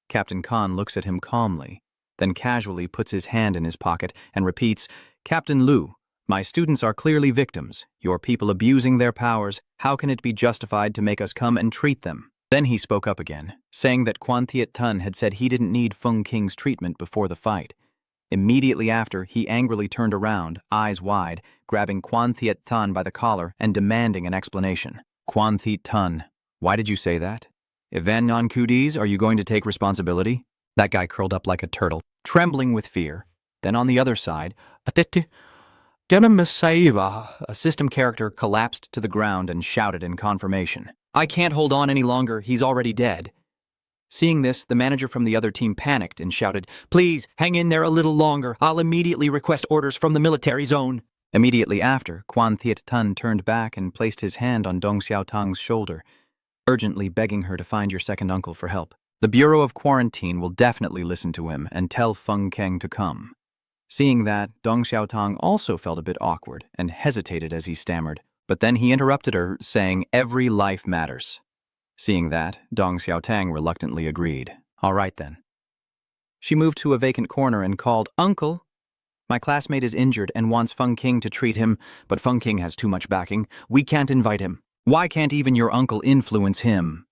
Speaker 3: Captain Khan looks at him calmly, then casually puts his hand in his pocket and repeats, "Captain Lu, my students are clearly victims. Your people abusing their powers. How can it be justified to make us come and treat them?" Then he spoke up again, saying that Quan Thiet Tan had said he didn't need Feng King's treatment before the fight. Immediately after, he angrily turned around, eyes wide, grabbing Quan Thiet Tan by the collar and demanding an explanation. "Quan Thiet Tan, why did you say that? If Van Nan Ku dies, are you going to take responsibility?" That guy curled up like a turtle, trembling with fear. Then on the other side, a system character collapsed to the ground and shouted in confirmation, "I can't hold on any longer, he's already dead." Seeing this, the manager from the other team panicked and shouted, "Please, hang in there a little longer. I'll immediately request orders from the military zone." Immediately after, Quan Thiet Tan turned back and placed his hand on Dong Xiaotang's shoulder, urgently begging her to find your second uncle for help. The Bureau of Quarantine will definitely listen to him and tell Feng Keng to come. Seeing that, Dong Xiaotang also felt a bit awkward and hesitated as he stammered, but then he interrupted her, saying every life matters. Seeing that, Dong Xiaotang reluctantly agreed. "All right then." She moved to a vacant corner and called, "Uncle, my classmate is injured and wants Feng King to treat him, but Feng King has too much backing. We can't invite him." "Why can't even your uncle influence him?"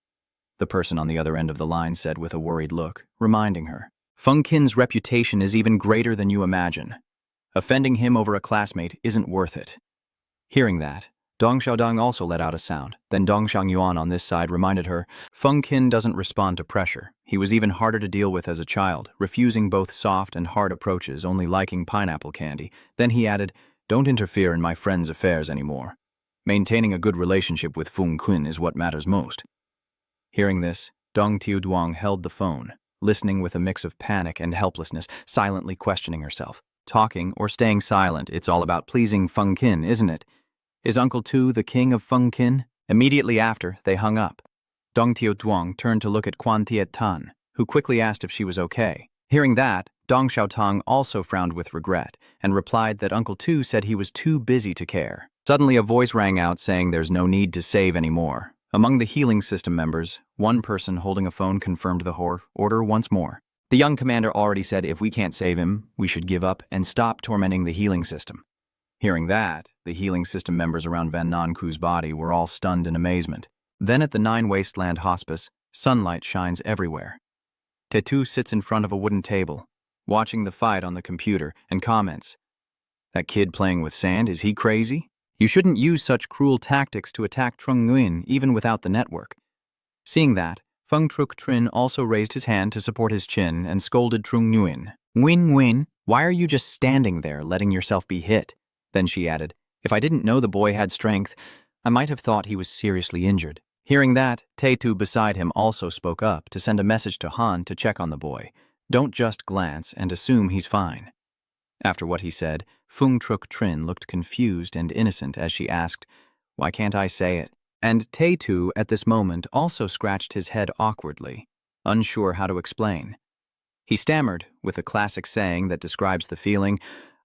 Speaker 3: the person on the other end of the line said with a worried look, reminding her. "Feng Qin's reputation is even greater than you imagine. Offending him over a classmate isn't worth it." Hearing that, Dong Xiaodong also let out a sound. Then Dong Xiangyuan on this side reminded her, "Feng Qin doesn't respond to pressure. He was even harder to deal with as a child, refusing both soft and hard approaches, only liking pineapple candy." Then he added, "Don't interfere in my friend's affairs anymore. Maintaining a good relationship with Feng Qin is what matters most." Hearing this, Dong Tiuduang held the phone, listening with a mix of panic and helplessness, silently questioning herself. Talking or staying silent, it's all about pleasing Feng Qin, isn't it? Is Uncle Tu the king of Feng Qin? Immediately after, they hung up. Dong Tiuduang turned to look at Quan Thiet Tan, who quickly asked if she was okay. Hearing that, Dong Xiaotang also frowned with regret and replied that Uncle Tu said he was too busy to care.
Speaker 2: Suddenly a voice rang out saying there's no need to save anymore. Among the healing system members, one person holding a phone confirmed the order once more. The young commander already said if we can't save him, we should give up and stop tormenting the healing system. Hearing that, the healing system members around Van Nanku's body were all stunned in amazement. Then at the Nine Wasteland Hospice, sunlight shines everywhere. Tetu sits in front of a wooden table, watching the fight on the computer, and comments, "That kid playing with sand, is he crazy? You shouldn't use such cruel tactics to attack Trung Nguyen even without the network." Seeing that, Feng Truk Trin also raised his hand to support his chin and scolded Trung Nguyen. "Nguyen, why are you just standing there letting yourself be hit?" Then she added, "If I didn't know the boy had strength, I might have thought he was seriously injured." Hearing that, Tetu beside him also spoke up to send a message to Han to check on the boy. Don't just glance and assume he's fine. After what he said, Feng Truk Trin looked confused and innocent as she asked, "Why can't I say it?" And Tetu at this moment also scratched his head awkwardly, unsure how to explain. He stammered, with a classic saying that describes the feeling,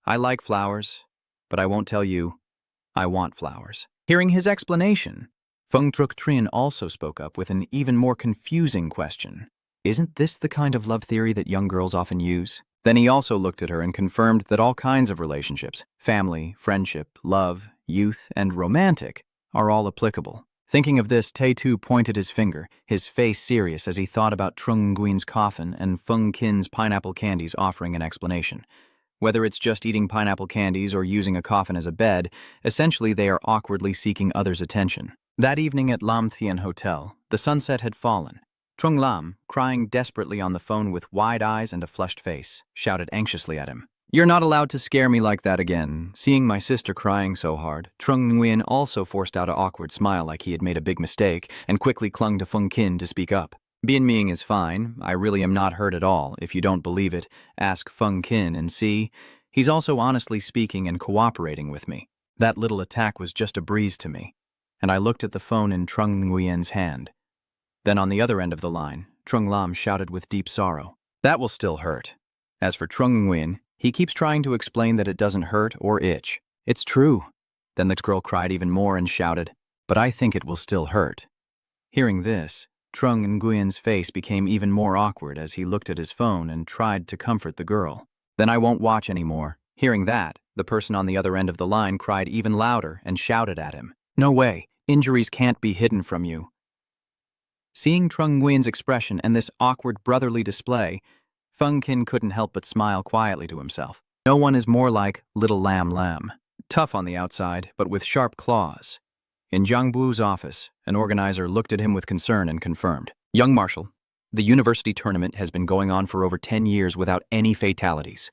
Speaker 2: "I like flowers, but I won't tell you, I want flowers." Hearing his explanation, Feng Truk Trin also spoke up with an even more confusing question. "Isn't this the kind of love theory that young girls often use?" Then he also looked at her and confirmed that all kinds of relationships, family, friendship, love, youth, and romantic, are all applicable. Thinking of this, Tetu pointed his finger, his face serious as he thought about Trung Nguyen's coffin and Feng Qin's pineapple candies offering an explanation. Whether it's just eating pineapple candies or using a coffin as a bed, essentially they are awkwardly seeking others' attention. That evening at Lam Thien Hotel, the sunset had fallen. Trung Lam, crying desperately on the phone with wide eyes and a flushed face, shouted anxiously at him, "You're not allowed to scare me like that again." Seeing my sister crying so hard, Trung Nguyen also forced out an awkward smile like he had made a big mistake and quickly clung to Feng Qin to speak up. "Bien Ming is fine. I really am not hurt at all. If you don't believe it, ask Feng Qin and see. He's also honestly speaking and cooperating with me." That little attack was just a breeze to me, and I looked at the phone in Trung Nguyen's hand. Then on the other end of the line, Trung Lam shouted with deep sorrow, "That will still hurt." As for Trung Nguyen, he keeps trying to explain that it doesn't hurt or itch. "It's true." Then the girl cried even more and shouted, "But I think it will still hurt." Hearing this, Trung Nguyen's face became even more awkward as he looked at his phone and tried to comfort the girl. "Then I won't watch anymore." Hearing that, the person on the other end of the line cried even louder and shouted at him, "No way, injuries can't be hidden from you." Seeing Trung Nguyen's expression and this awkward brotherly display, Feng Qin couldn't help but smile quietly to himself. No one is more like little Lam, tough on the outside, but with sharp claws. In Zhang Bu's office, an organizer looked at him with concern and confirmed, "Young Marshal, the university tournament has been going on for over 10 years without any fatalities."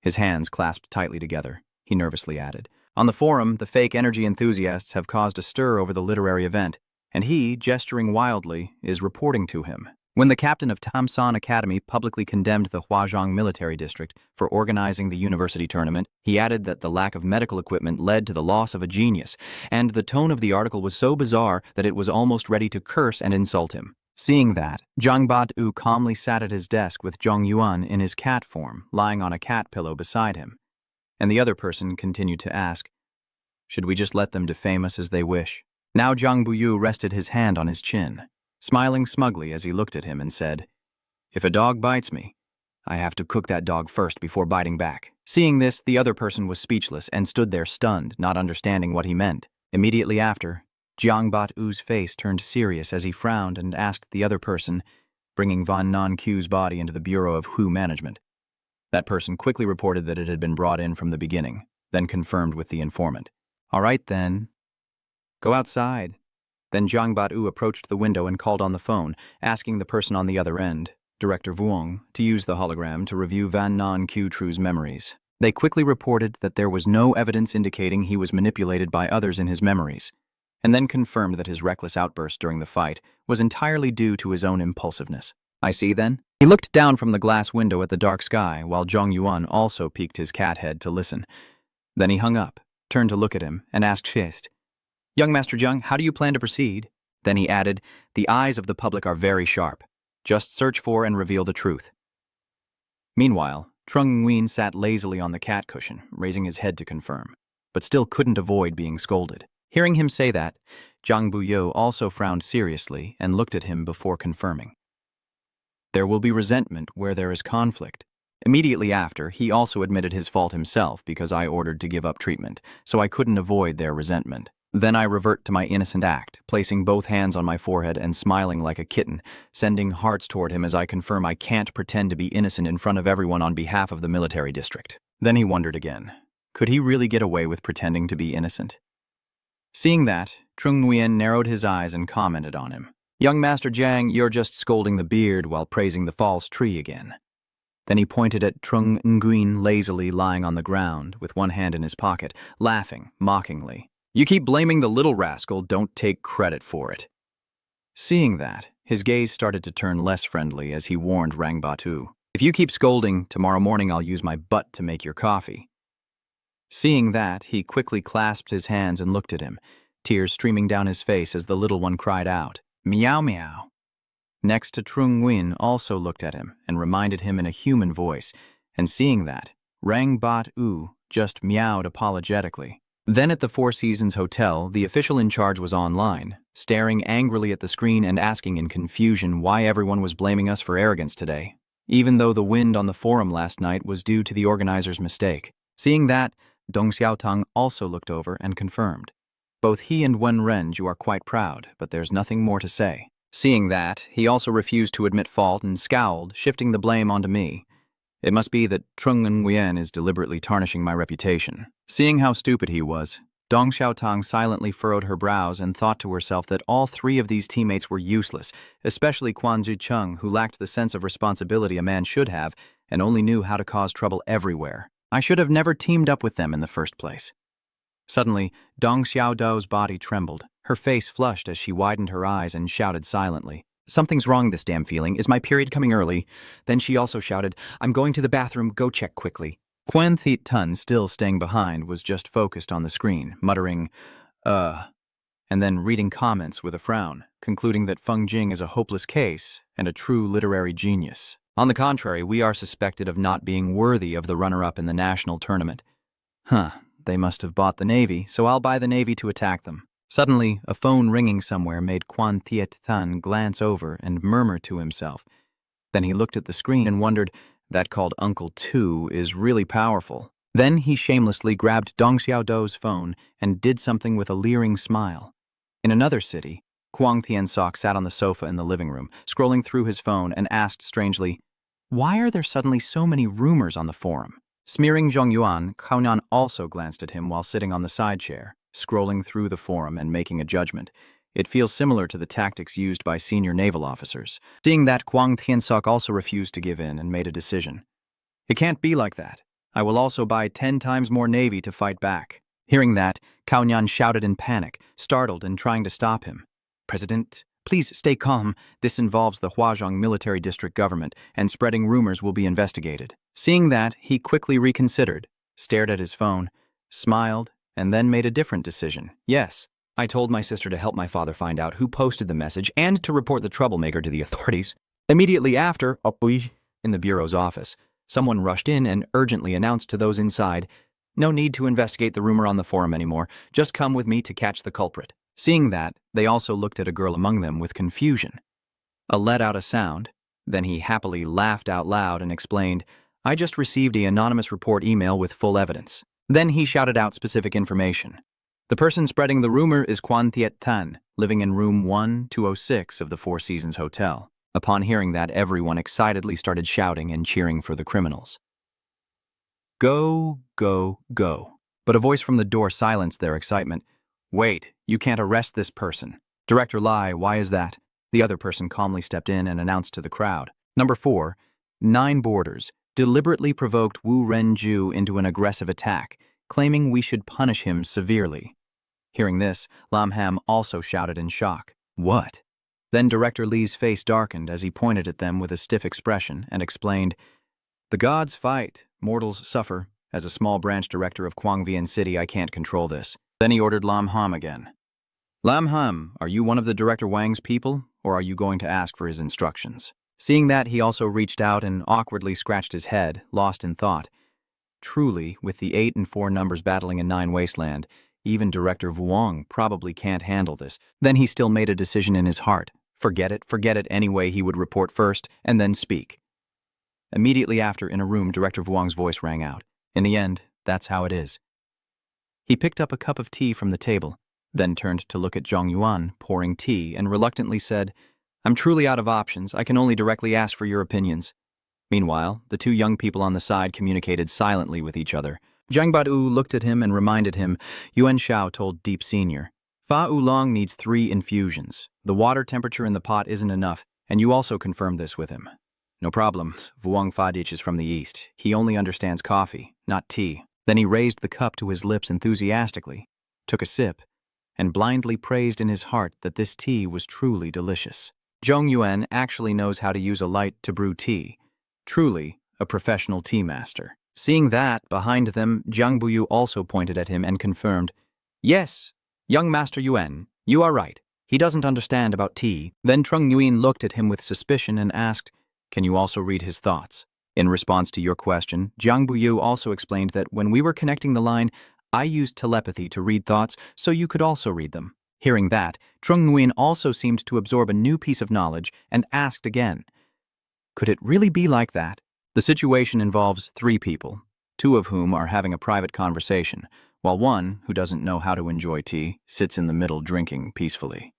Speaker 2: His hands clasped tightly together, he nervously added. On the forum, the fake energy enthusiasts have caused a stir over the literary event, and he, gesturing wildly, is reporting to him. When the captain of Tamsan Academy publicly condemned the Huazhong military district for organizing the university tournament, he added that the lack of medical equipment led to the loss of a genius, and the tone of the article was so bizarre that it was almost ready to curse and insult him. Seeing that, Zhang Badu calmly sat at his desk with Zhong Yuan in his cat form, lying on a cat pillow beside him. And the other person continued to ask, "Should we just let them defame us as they wish?" Now Zhang Buyu rested his hand on his chin, smiling smugly as he looked at him and said, "If a dog bites me, I have to cook that dog first before biting back." Seeing this, the other person was speechless and stood there stunned, not understanding what he meant. Immediately after, Jiang Bat-U's face turned serious as he frowned and asked the other person, bringing Van Nan-Q's body into the Bureau of Hu Management. That person quickly reported that it had been brought in from the beginning, then confirmed with the informant. "All right then. Go outside." Then Zhang Bat-U approached the window and called on the phone, asking the person on the other end, Director Vuong, to use the hologram to review Van Nan-Q True's memories. They quickly reported that there was no evidence indicating he was manipulated by others in his memories, and then confirmed that his reckless outburst during the fight was entirely due to his own impulsiveness. "I see then." He looked down from the glass window at the dark sky while Zhong Yuan also peeked his cat head to listen. Then he hung up, turned to look at him, and asked Fist, "Young Master Zheng, how do you plan to proceed?" Then he added, "The eyes of the public are very sharp. Just search for and reveal the truth." Meanwhile, Trung Nguyen sat lazily on the cat cushion, raising his head to confirm.
Speaker 3: but still couldn't avoid being scolded. Hearing him say that, Zhang Buyo also frowned seriously and looked at him before confirming. There will be resentment where there is conflict. Immediately after, he also admitted his fault himself because I ordered to give up treatment, so I couldn't avoid their resentment. Then I revert to my innocent act, placing both hands on my forehead and smiling like a kitten, sending hearts toward him as I confirm I can't pretend to be innocent in front of everyone on behalf of the military district. Then he wondered again. Could he really get away with pretending to be innocent? Seeing that, Trung Nguyen narrowed his eyes and commented on him. Young Master Jiang, you're just scolding the beard while praising the false tree again. Then he pointed at Trung Nguyen lazily lying on the ground with one hand in his pocket, laughing mockingly. You keep blaming the little rascal, don't take credit for it. Seeing that, his gaze started to turn less friendly as he warned Rang Batu. If you keep scolding, tomorrow morning I'll use my butt to make your coffee. Seeing that, he quickly clasped his hands and looked at him, tears streaming down his face as the little one cried out, Meow meow. Next to Trung Nguyen also looked at him and reminded him in a human voice, and seeing that, Rang Batu just meowed apologetically. Then at the Four Seasons Hotel, the official in charge was online, staring angrily at the screen and asking in confusion why everyone was blaming us for arrogance today, even though the wind on the forum last night was due to the organizer's mistake. Seeing that, Dong Xiaotang also looked over and confirmed. Both he and Wen Renju are quite proud, but there's nothing more to say. Seeing that, he also refused to admit fault and scowled, shifting the blame onto me. It must be that Trung Nguyen is deliberately tarnishing my reputation. Seeing how stupid he was, Dong Xiaotang silently furrowed her brows and thought to herself that all three of these teammates were useless, especially Quan Zicheng, who lacked the sense of responsibility a man should have and only knew how to cause trouble everywhere. I should have never teamed up with them in the first place. Suddenly, Dong Xiaodao's body trembled. Her face flushed as she widened her eyes and shouted silently. Something's wrong this damn feeling. Is my period coming early? Then she also shouted, I'm going to the bathroom, go check quickly. Quen Thiet Tun, still staying behind, was just focused on the screen, muttering, and then reading comments with a frown, concluding that Feng Jing is a hopeless case and a true literary genius. On the contrary, we are suspected of not being worthy of the runner-up in the national tournament. They must have bought the Navy, so I'll buy the Navy to attack them. Suddenly, a phone ringing somewhere made Quan Thiet Tun glance over and murmur to himself. Then he looked at the screen and wondered, that called Uncle 2 is really powerful. Then he shamelessly grabbed Dong Xiaodao's phone and did something with a leering smile. In another city, Kuang Tiansok sat on the sofa in the living room, scrolling through his phone and asked strangely, why are there suddenly so many rumors on the forum? Smearing Zhongyuan, Kaonan also glanced at him while sitting on the side chair, scrolling through the forum and making a judgment. It feels similar to the tactics used by senior naval officers. Seeing that, Kuang Tiansok also refused to give in and made a decision. It can't be like that. I will also buy 10 times more Navy to fight back. Hearing that, Kaonan shouted in panic, startled and trying to stop him. President, please stay calm. This involves the Huazhong military district government, and spreading rumors will be investigated. Seeing that, he quickly reconsidered, stared at his phone, smiled, and then made a different decision. Yes, I told my sister to help my father find out who posted the message and to report the troublemaker to the authorities. Immediately after, in the bureau's office, someone rushed in and urgently announced to those inside, no need to investigate the rumor on the forum anymore, just come with me to catch the culprit. Seeing that, they also looked at a girl among them with confusion. Let out a sound, then he happily laughed out loud and explained, I just received an anonymous report email with full evidence. Then he shouted out specific information. The person spreading the rumor is Quan Thiet Tan, living in room 1206 of the Four Seasons Hotel. Upon hearing that, everyone excitedly started shouting and cheering for the criminals. Go, go, go. But a voice from the door silenced their excitement. Wait, you can't arrest this person. Director Lai, why is that? The other person calmly stepped in and announced to the crowd. Number 4, 9 boarders deliberately provoked Wu Renju into an aggressive attack, claiming we should punish him severely. Hearing this, Lam Ham also shouted in shock. What? Then Director Li's face darkened as he pointed at them with a stiff expression and explained, the gods fight, mortals suffer. As a small branch director of Kwangvian City, I can't control this. Then he ordered Lam Ham again. Lam Ham, are you one of the Director Wang's people, or are you going to ask for his instructions? Seeing that, he also reached out and awkwardly scratched his head, lost in thought.
Speaker 2: Truly, with the 8 and 4 numbers battling in 9 Wasteland, even Director Vuong probably can't handle this. Then he still made a decision in his heart. Forget it anyway. He would report first and then speak. Immediately after, in a room, Director Vuong's voice rang out. In the end, that's how it is. He picked up a cup of tea from the table, then turned to look at Zhong Yuan pouring tea and reluctantly said, I'm truly out of options. I can only directly ask for your opinions. Meanwhile, the two young people on the side communicated silently with each other. Zhang Badu looked at him and reminded him, Yuan Shao told Deep Senior, Fa Oolong needs 3 infusions. The water temperature in the pot isn't enough, and you also confirmed this with him. No problem. Vuong Fadich is from the east. He only understands coffee, not tea. Then he raised the cup to his lips enthusiastically, took a sip, and blindly praised in his heart that this tea was truly delicious. Zhong Yuan actually knows how to use a light to brew tea. Truly a professional tea master. Seeing that, behind them, Jiang Buyu also pointed at him and confirmed, Yes, young Master Yuan, you are right. He doesn't understand about tea. Then Trung Nguyen looked at him with suspicion and asked, Can you also read his thoughts? In response to your question, Jiang Buyu also explained that when we were connecting the line, I used telepathy to read thoughts so you could also read them. Hearing that, Trung Nguyen also seemed to absorb a new piece of knowledge and asked again, Could it really be like that? The situation involves 3 people, 2 of whom are having a private conversation, while one, who doesn't know how to enjoy tea, sits in the middle drinking peacefully.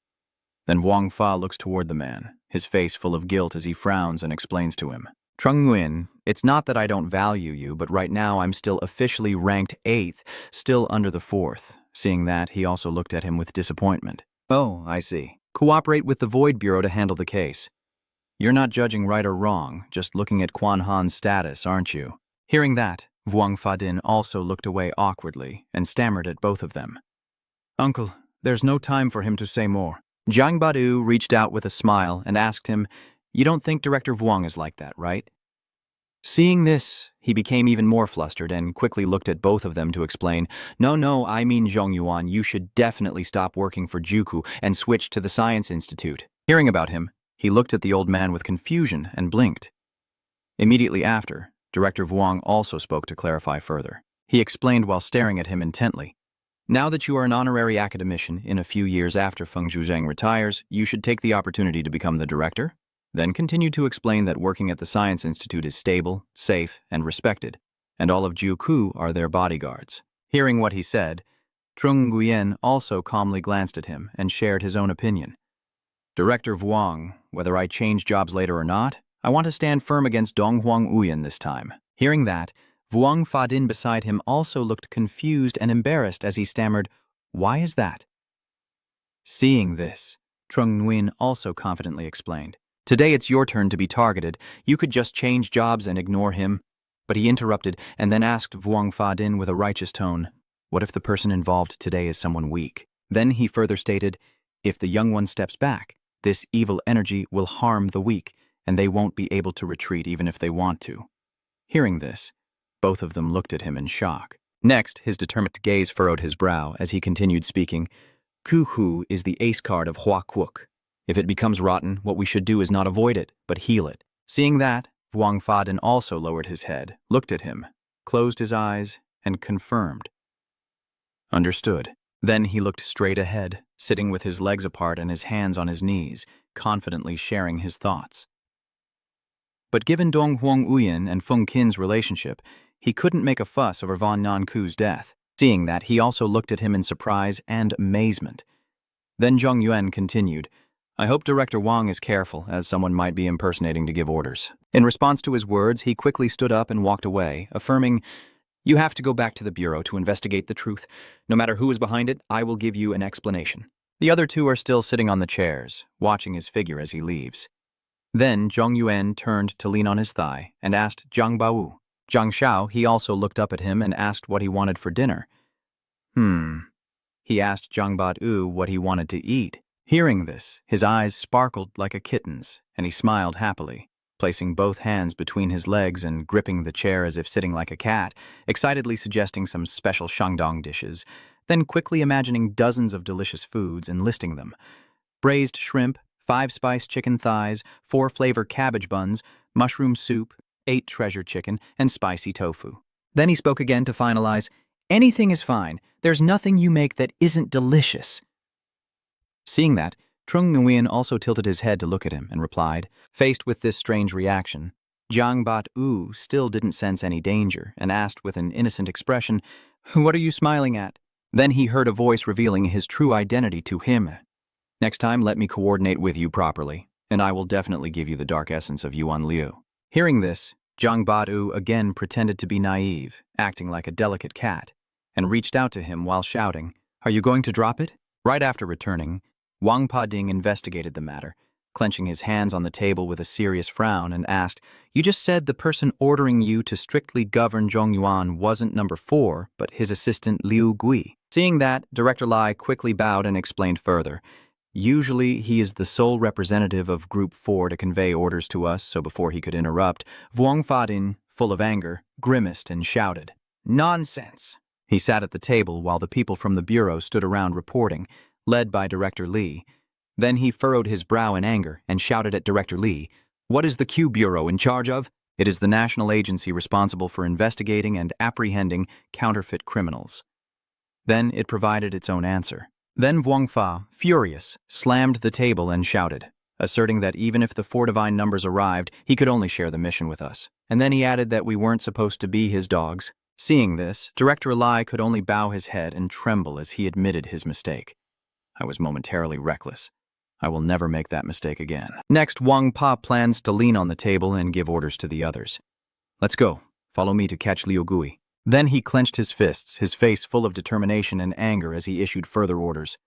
Speaker 2: Then Wang Fa looks toward the man, his face full of guilt as he frowns and explains to him, Trung Nguyen, it's not that I don't value you, but right now I'm still officially ranked 8th, still under the 4th. Seeing that, he also looked at him with disappointment. Oh, I see. Cooperate with the Void Bureau to handle the case. You're not judging right or wrong, just looking at Quan Han's status, aren't you? Hearing that, Vuong Fadin also looked away awkwardly and stammered at both of them. Uncle, there's no time for him to say more. Jiang Badu reached out with a smile and asked him, You don't think Director Vuong is like that, right? Seeing this, he became even more flustered and quickly looked at both of them to explain, No, I mean Zhong Yuan, you should definitely stop working for Juku and switch to the Science Institute. Hearing about him, he looked at the old man with confusion and blinked. Immediately after, Director Vuong also spoke to clarify further. He explained while staring at him intently. Now that you are an honorary academician, in a few years after Feng Zhuzheng retires, you should take the opportunity to become the director. Then continue to explain that working at the Science Institute is stable, safe, and respected, and all of Juku are their bodyguards. Hearing what he said, Trung Nguyen also calmly glanced at him and shared his own opinion. Director Vuong, whether I change jobs later or not, I want to stand firm against Dong Huang Uyan this time. Hearing that, Vuong Fadin beside him also looked confused and embarrassed as he stammered, Why is that? Seeing this, Trung Nguyen also confidently explained, Today it's your turn to be targeted. You could just change jobs and ignore him. But he interrupted and then asked Vuong Fadin with a righteous tone, What if the person involved today is someone weak? Then he further stated, If the young one steps back, this evil energy will harm the weak, and they won't be able to retreat even if they want to. Hearing this, both of them looked at him in shock. Next, his determined gaze furrowed his brow as he continued speaking, Ku Hu is the ace card of Hua Kwuk. If it becomes rotten, what we should do is not avoid it, but heal it. Seeing that, Vuong Fadin also lowered his head, looked at him, closed his eyes, and confirmed. Understood. Then he looked straight ahead, sitting with his legs apart and his hands on his knees, confidently sharing his thoughts. But given Dong Huang Uyan and Feng Qin's relationship, he couldn't make a fuss over Von Nanku's death. Seeing that, he also looked at him in surprise and amazement. Then Zhong Yuan continued, I hope Director Wang is careful, as someone might be impersonating to give orders. In response to his words, he quickly stood up and walked away, affirming, You have to go back to the Bureau to investigate the truth. No matter who is behind it, I will give you an explanation. The other two are still sitting on the chairs, watching his figure as he leaves. Then Zhong Yuan turned to lean on his thigh and asked Zhang Bao. Zhang Xiao, he also looked up at him and asked what he wanted for dinner. He asked Zhang Badu what he wanted to eat. Hearing this, his eyes sparkled like a kitten's, and he smiled happily, placing both hands between his legs and gripping the chair as if sitting like a cat, excitedly suggesting some special Shandong dishes, then quickly imagining dozens of delicious foods and listing them. Braised shrimp, 5-spice chicken thighs, 4-flavor cabbage buns, mushroom soup, 8 treasure chicken, and spicy tofu.
Speaker 3: Then he spoke again to finalize, "Anything is fine. There's nothing you make that isn't delicious." Seeing that, Trung Nguyen also tilted his head to look at him and replied, faced with this strange reaction. Jiang Bat-u still didn't sense any danger and asked with an innocent expression, "What are you smiling at?" Then he heard a voice revealing his true identity to him.
Speaker 1: "Next time, let me coordinate with you properly, and I will definitely give you the dark essence of Yuan Liu."
Speaker 3: Hearing this, Jiang Bat-u again pretended to be naive, acting like a delicate cat, and reached out to him while shouting, "Are you going to drop it?" Right after returning, Wang Pading investigated the matter, clenching his hands on the table with a serious frown, and asked, "You just said the person ordering you to strictly govern Zhongyuan wasn't number 4, but his assistant Liu Gui." Seeing that, Director Lai quickly bowed and explained further. "Usually, he is the sole representative of Group 4 to convey orders to us, so before he could interrupt, Wang Fadin, full of anger, grimaced and shouted, 'Nonsense!' He sat at the table while the people from the bureau stood around reporting, led by Director Li. Then he furrowed his brow in anger and shouted at Director Li, "What is the Q Bureau in charge of?" "It is the national agency responsible for investigating and apprehending counterfeit criminals." Then it provided its own answer. Then Wang Fa, furious, slammed the table and shouted, asserting that even if the 4 divine numbers arrived, he could only share the mission with us. And then he added that we weren't supposed to be his dogs. Seeing this, Director Lai could only bow his head and tremble as he admitted his mistake. I was momentarily reckless. I will never make that mistake again. Next, Wang Pa plans to lean on the table and give orders to the others. "Let's go. Follow me to catch Liu Gui." Then he clenched his fists, his face full of determination and anger as he issued further orders.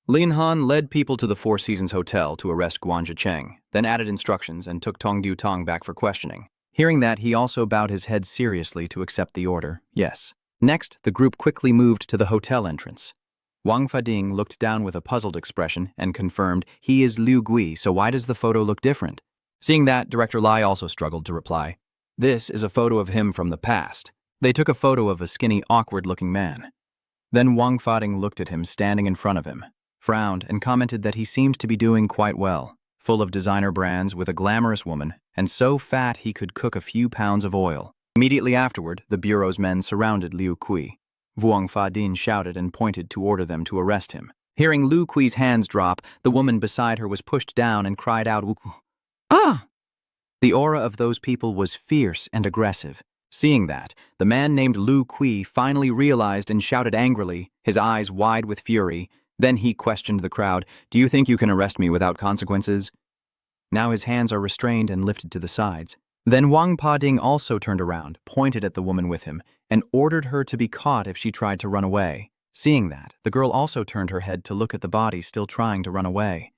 Speaker 3: Lin Han led people to the Four Seasons Hotel to arrest Guan Zhicheng, then added instructions and took Tong Diu Tong back for questioning. Hearing that, he also bowed his head seriously to accept the order, yes. Next, the group quickly moved to the hotel entrance. Wang Fading looked down with a puzzled expression and confirmed, "He is Liu Gui, so why does the photo look different?" Seeing that, Director Lai also struggled to reply. "This is a photo of him from the past." They took a photo of a skinny, awkward-looking man. Then Wang Fading looked at him standing in front of him, frowned, and commented that he seemed to be doing quite well, full of designer brands with a glamorous woman, and so fat he could cook a few pounds of oil. Immediately afterward, the bureau's men surrounded Liu Kui. Wang Fadin shouted and pointed to order them to arrest him. Hearing Liu Kui's hands drop, the woman beside her was pushed down and cried out, "Ah!" The aura of those people was fierce and aggressive. Seeing that, the man named Liu Kui finally realized and shouted angrily, his eyes wide with fury. Then he questioned the crowd, "Do you think you can arrest me without consequences?" Now his hands are restrained and lifted to the sides. Then Wang Pading also turned around, pointed at the woman with him, and ordered her to be caught if she tried to run away. Seeing that, the girl also turned her head to look at the body still trying to run away.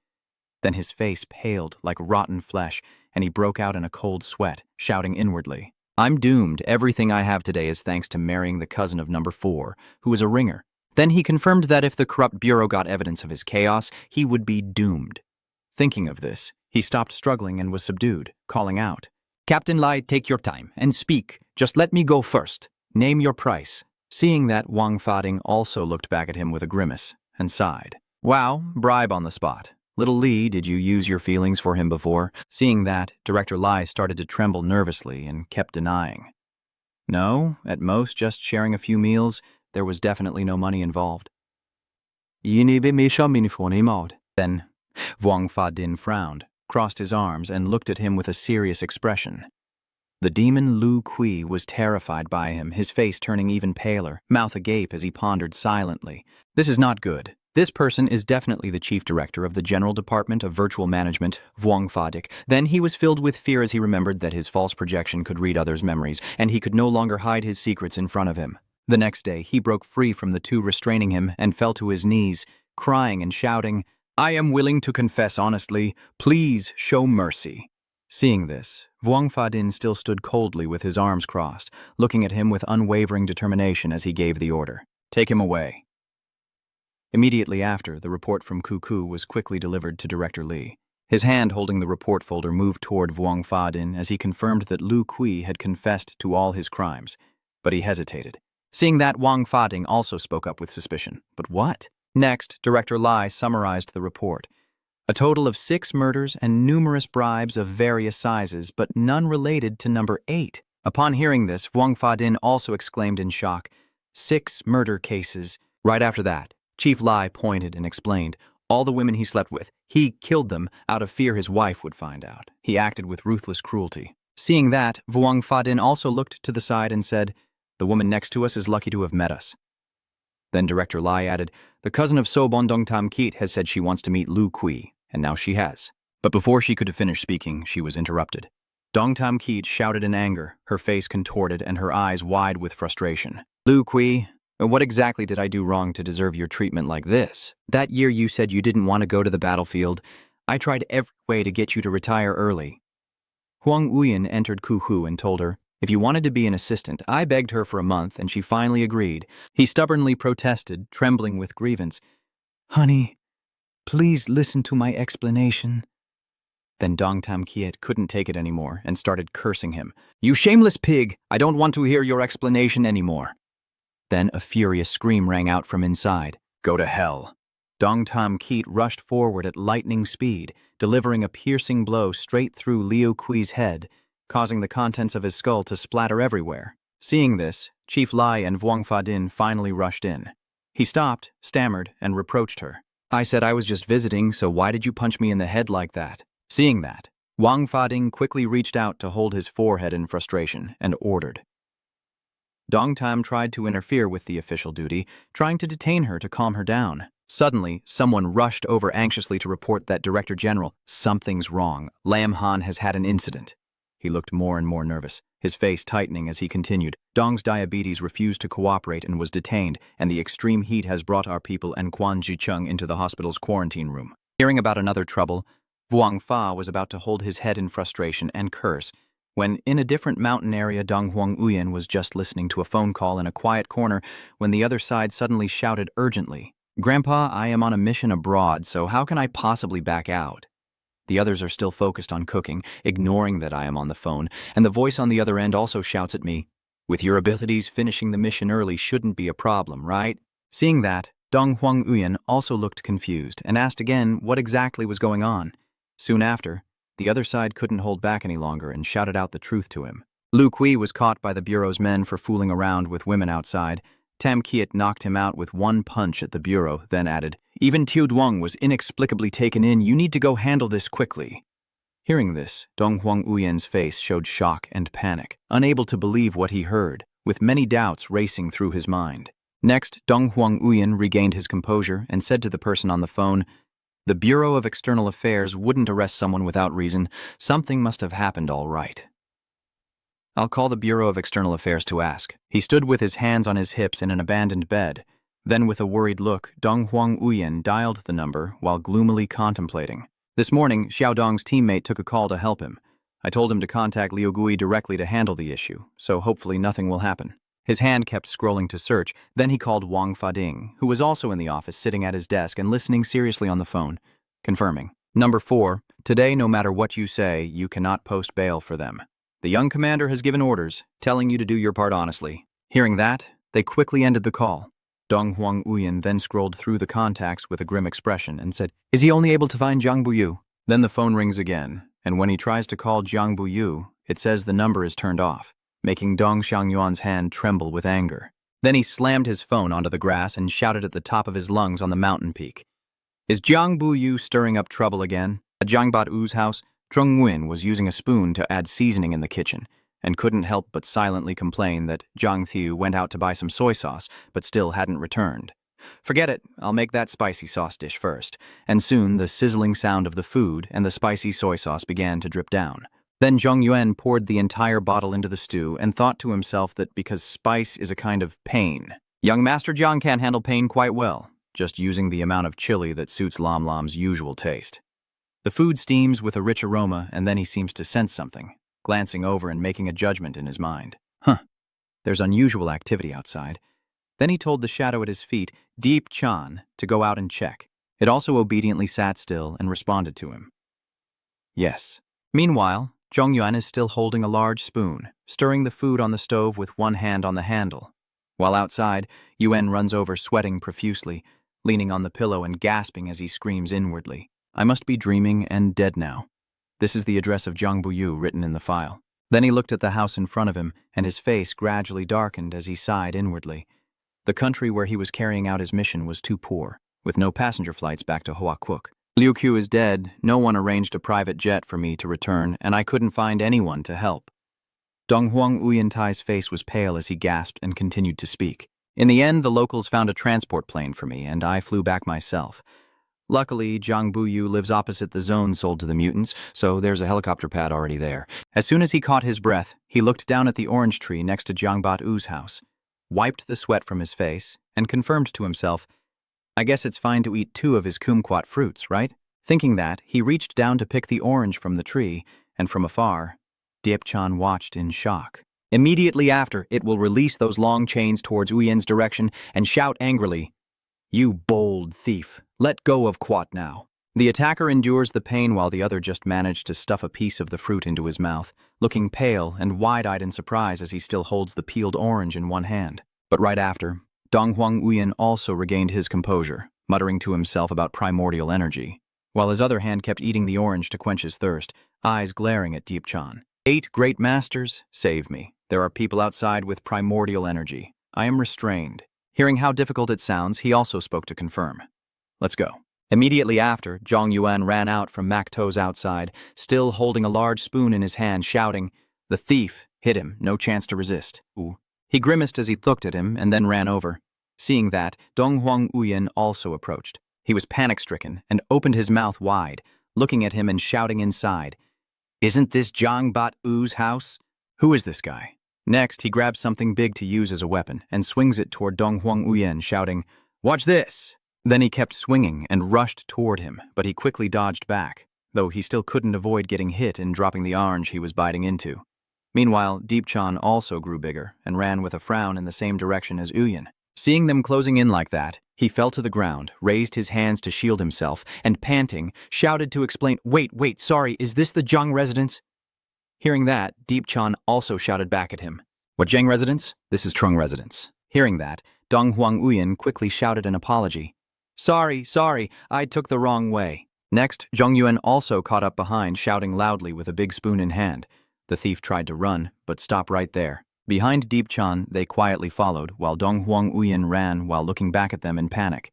Speaker 3: Then his face paled like rotten flesh, and he broke out in a cold sweat, shouting inwardly, "I'm doomed. Everything I have today is thanks to marrying the cousin of number 4, who is a ringer." Then he confirmed that if the corrupt bureau got evidence of his chaos, he would be doomed. Thinking of this, he stopped struggling and was subdued, calling out, "Captain Lai, take your time and speak. Just let me go first. Name your price." Seeing that, Wang Fading also looked back at him with a grimace and sighed. "Wow, bribe on the spot. Little Li, did you use your feelings for him before?" Seeing that, Director Lai started to tremble nervously and kept denying. "No, at most just sharing a few meals. There was definitely no money involved." Then Wang Fadin frowned, crossed his arms, and looked at him with a serious expression. The demon Liu Kui was terrified by him, his face turning even paler, mouth agape as he pondered silently. "This is not good. This person is definitely the chief director of the General Department of Virtual Management, Wang Fadik." Then he was filled with fear as he remembered that his false projection could read others' memories, and he could no longer hide his secrets in front of him. The next day, he broke free from the two restraining him and fell to his knees, crying and shouting, "I am willing to confess honestly. Please show mercy." Seeing this, Wang Fadin still stood coldly with his arms crossed, looking at him with unwavering determination as he gave the order, "Take him away." Immediately after, the report from Cuckoo was quickly delivered to Director Li. His hand holding the report folder moved toward Wang Fadin as he confirmed that Liu Kui had confessed to all his crimes, but he hesitated. Seeing that, Wang Fading also spoke up with suspicion. But what? Next, Director Lai summarized the report. A total of 6 murders and numerous bribes of various sizes, but none related to number 8. Upon hearing this, Vuong Fa-din also exclaimed in shock, 6 murder cases.
Speaker 1: Right after that, Chief Lai pointed and explained, all the women he slept with, he killed them out of fear his wife would find out.
Speaker 3: He acted with ruthless cruelty. Seeing that, Vuong Fa-din also looked to the side and said, the woman next to us is lucky to have met us.
Speaker 1: Then Director Lai added, the cousin of Sobon Dong Tam Keat has said she wants to meet Lu Kui, and now she has.
Speaker 3: But before she could finish speaking, she was interrupted. Dong Tam Keat shouted in anger, her face contorted and her eyes wide with frustration.
Speaker 1: Lu Kui, what exactly did I do wrong to deserve your treatment like this? That year you said you didn't want to go to the battlefield. I tried every way to get you to retire early. Huang Uyan entered Kuhu and told her, if you wanted to be an assistant, I begged her for a month and she finally agreed.
Speaker 3: He stubbornly protested, trembling with grievance. Honey, please listen to my explanation. Then Dong Tam Kiet couldn't take it anymore and started cursing him.
Speaker 1: You shameless pig! I don't want to hear your explanation anymore. Then a furious scream rang out from inside.
Speaker 3: Go to hell. Dong Tam Keat rushed forward at lightning speed, delivering a piercing blow straight through Liu Kui's head, causing the contents of his skull to splatter everywhere. Seeing this, Chief Lai and Vuong Fa-din finally rushed in. He stopped, stammered, and reproached her.
Speaker 1: I said I was just visiting, so why did you punch me in the head like that?
Speaker 3: Seeing that, Wang Fa-ding quickly reached out to hold his forehead in frustration and ordered. Dong Tam tried to interfere with the official duty, trying to detain her to calm her down. Suddenly, someone rushed over anxiously to report that Director General, something's wrong. Lam Han has had an incident. He looked more and more nervous, his face tightening as he continued. Dong's diabetes refused to cooperate and was detained, and the extreme heat has brought our people and Quan Jicheng into the hospital's quarantine room. Hearing about another trouble, Vuong Fa was about to hold his head in frustration and curse, when in a different mountain area Dong Huang Uyan was just listening to a phone call in a quiet corner when the other side suddenly shouted urgently, Grandpa, I am on a mission abroad, so how can I possibly back out? The others are still focused on cooking, ignoring that I am on the phone, and the voice on the other end also shouts at me, with your abilities, finishing the mission early shouldn't be a problem, right? Seeing that, Dong Huang Uyan also looked confused and asked again what exactly was going on. Soon after, the other side couldn't hold back any longer and shouted out the truth to him. Lu Kui was caught by the Bureau's men for fooling around with women outside. Tam Kiet knocked him out with one punch at the Bureau, then added, even Tiu Duong was inexplicably taken in. You need to go handle this quickly. Hearing this, Dong Huang Uyan's face showed shock and panic, unable to believe what he heard, with many doubts racing through his mind. Next, Dong Huang Uyan regained his composure and said to the person on the phone, the Bureau of External Affairs wouldn't arrest someone without reason. Something must have happened all right. I'll call the Bureau of External Affairs to ask. He stood with his hands on his hips in an abandoned bed. Then with a worried look, Dong Huang Uyan dialed the number while gloomily contemplating. This morning, Xiao Dong's teammate took a call to help him. I told him to contact Liu Gui directly to handle the issue, so hopefully nothing will happen. His hand kept scrolling to search, then he called Wang Fa-ding, who was also in the office sitting at his desk and listening seriously on the phone, confirming. Number 4, today no matter what you say, you cannot post bail for them. The young commander has given orders, telling you to do your part honestly. Hearing that, they quickly ended the call. Dong Huang Uyan then scrolled through the contacts with a grim expression and said, is he only able to find Jiang Buyu? Then the phone rings again, and when he tries to call Jiang Buyu, it says the number is turned off, making Dong Xiangyuan's hand tremble with anger. Then he slammed his phone onto the grass and shouted at the top of his lungs on the mountain peak. Is Jiang Buyu stirring up trouble again? At Jiang Bat-u's house, Trung Nguyen was using a spoon to add seasoning in the kitchen, and couldn't help but silently complain that Jiang Thiu went out to buy some soy sauce, but still hadn't returned. Forget it, I'll make that spicy sauce dish first, and soon the sizzling sound of the food and the spicy soy sauce began to drip down. Then Zhong Yuan poured the entire bottle into the stew and thought to himself that because spice is a kind of pain, young Master Jiang can handle pain quite well, just using the amount of chili that suits Lam Lam's usual taste. The food steams with a rich aroma, and then he seems to sense something, glancing over and making a judgment in his mind. There's unusual activity outside. Then he told the shadow at his feet, Deep Chan, to go out and check. It also obediently sat still and responded to him. Yes. Meanwhile, Zhong Yuan is still holding a large spoon, stirring the food on the stove with one hand on the handle. While outside, Yuan runs over sweating profusely, leaning on the pillow and gasping as he screams inwardly. I must be dreaming and dead now. This is the address of Jiang Buyu written in the file. Then he looked at the house in front of him, and his face gradually darkened as he sighed inwardly. The country where he was carrying out his mission was too poor, with no passenger flights back to Huaquoc. Liu Qiu is dead, no one arranged a private jet for me to return, and I couldn't find anyone to help. Donghuang Uyentai's face was pale as he gasped and continued to speak. In the end, the locals found a transport plane for me, and I flew back myself. Luckily, Zhang Buyu lives opposite the zone sold to the mutants, so there's a helicopter pad already there. As soon as he caught his breath, he looked down at the orange tree next to Jiang Bat-U's house, wiped the sweat from his face, and confirmed to himself, I guess it's fine to eat 2 of his kumquat fruits, right? Thinking that, he reached down to pick the orange from the tree, and from afar, Diepchan watched in shock. Immediately after, it will release those long chains towards Uyen's direction and shout angrily, "You bold thief, let go of Quat now." The attacker endures the pain while the other just managed to stuff a piece of the fruit into his mouth, looking pale and wide-eyed in surprise as he still holds the peeled orange in one hand. But right after, Donghuang Uyen also regained his composure, muttering to himself about primordial energy, while his other hand kept eating the orange to quench his thirst, eyes glaring at Diepchan. 8 great masters, save me. There are people outside with primordial energy. I am restrained. Hearing how difficult it sounds, he also spoke to confirm. Let's go. Immediately after, Zhang Yuan ran out from Macto's outside, still holding a large spoon in his hand, shouting, "The thief! Hit him, no chance to resist." Ooh. He grimaced as he looked at him and then ran over. Seeing that, Donghuang Uyen also approached. He was panic-stricken and opened his mouth wide, looking at him and shouting inside, "Isn't this Jiang Bat-U's house? Who is this guy?" Next, he grabs something big to use as a weapon and swings it toward Donghuang Uyen, shouting, "Watch this!" Then he kept swinging and rushed toward him, but he quickly dodged back, though he still couldn't avoid getting hit and dropping the orange he was biting into. Meanwhile, Diepchan also grew bigger and ran with a frown in the same direction as Uyen. Seeing them closing in like that, he fell to the ground, raised his hands to shield himself, and panting, shouted to explain, Wait, sorry, is this the Zhang residence?" Hearing that, Diepchan also shouted back at him, "What Zhang residence? This is Trung residence." Hearing that, Donghuang Uyen quickly shouted an apology. Sorry, I took the wrong way." Next, Zhang Yuan also caught up behind, shouting loudly with a big spoon in hand. The thief tried to run, but stopped right there. Behind Diepchan, they quietly followed, while Donghuang Uyen ran while looking back at them in panic.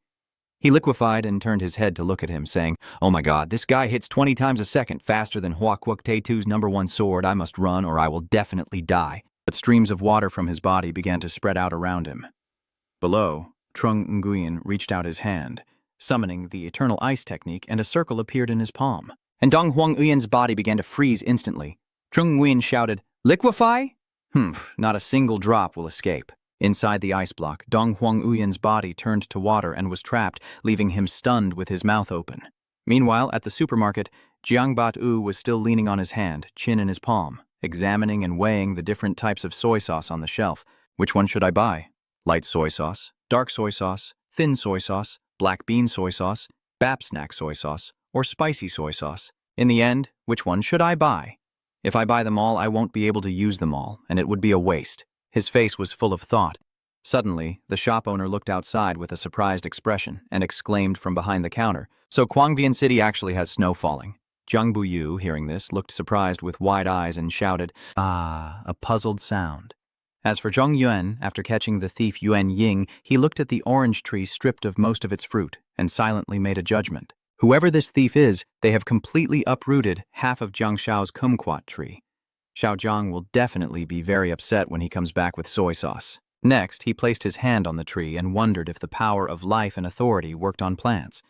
Speaker 3: He liquefied and turned his head to look at him, saying, "Oh my god, this guy hits 20 times a second, faster than Huaquoc Tetu's #1 sword. I must run or I will definitely die." But streams of water from his body began to spread out around him. Below, Trung Nguyen reached out his hand, summoning the Eternal Ice technique, and a circle appeared in his palm. And Donghuang Uyen's body began to freeze instantly. Trung Nguyen shouted, "Liquefy?" Not a single drop will escape. Inside the ice block, Donghuang Uyen's body turned to water and was trapped, leaving him stunned with his mouth open. Meanwhile, at the supermarket, Jiang Bat-U was still leaning on his hand, chin in his palm, examining and weighing the different types of soy sauce on the shelf. Which one should I buy? Light soy sauce, dark soy sauce, thin soy sauce, black bean soy sauce, Bap snack soy sauce, or spicy soy sauce. In the end, which one should I buy? If I buy them all, I won't be able to use them all, and it would be a waste. His face was full of thought. Suddenly, the shop owner looked outside with a surprised expression and exclaimed from behind the counter, "So Kwangvian City actually has snow falling." Zhang Buyu, hearing this, looked surprised with wide eyes and shouted, "Ah," a puzzled sound. As for Zhang Yuan, after catching the thief Yuan Ying, he looked at the orange tree stripped of most of its fruit and silently made a judgment. Whoever this thief is, they have completely uprooted half of Jiang Shao's kumquat tree. Xiao Zhang will definitely be very upset when he comes back with soy sauce. Next, he placed his hand on the tree and wondered if the power of life and authority worked on plants.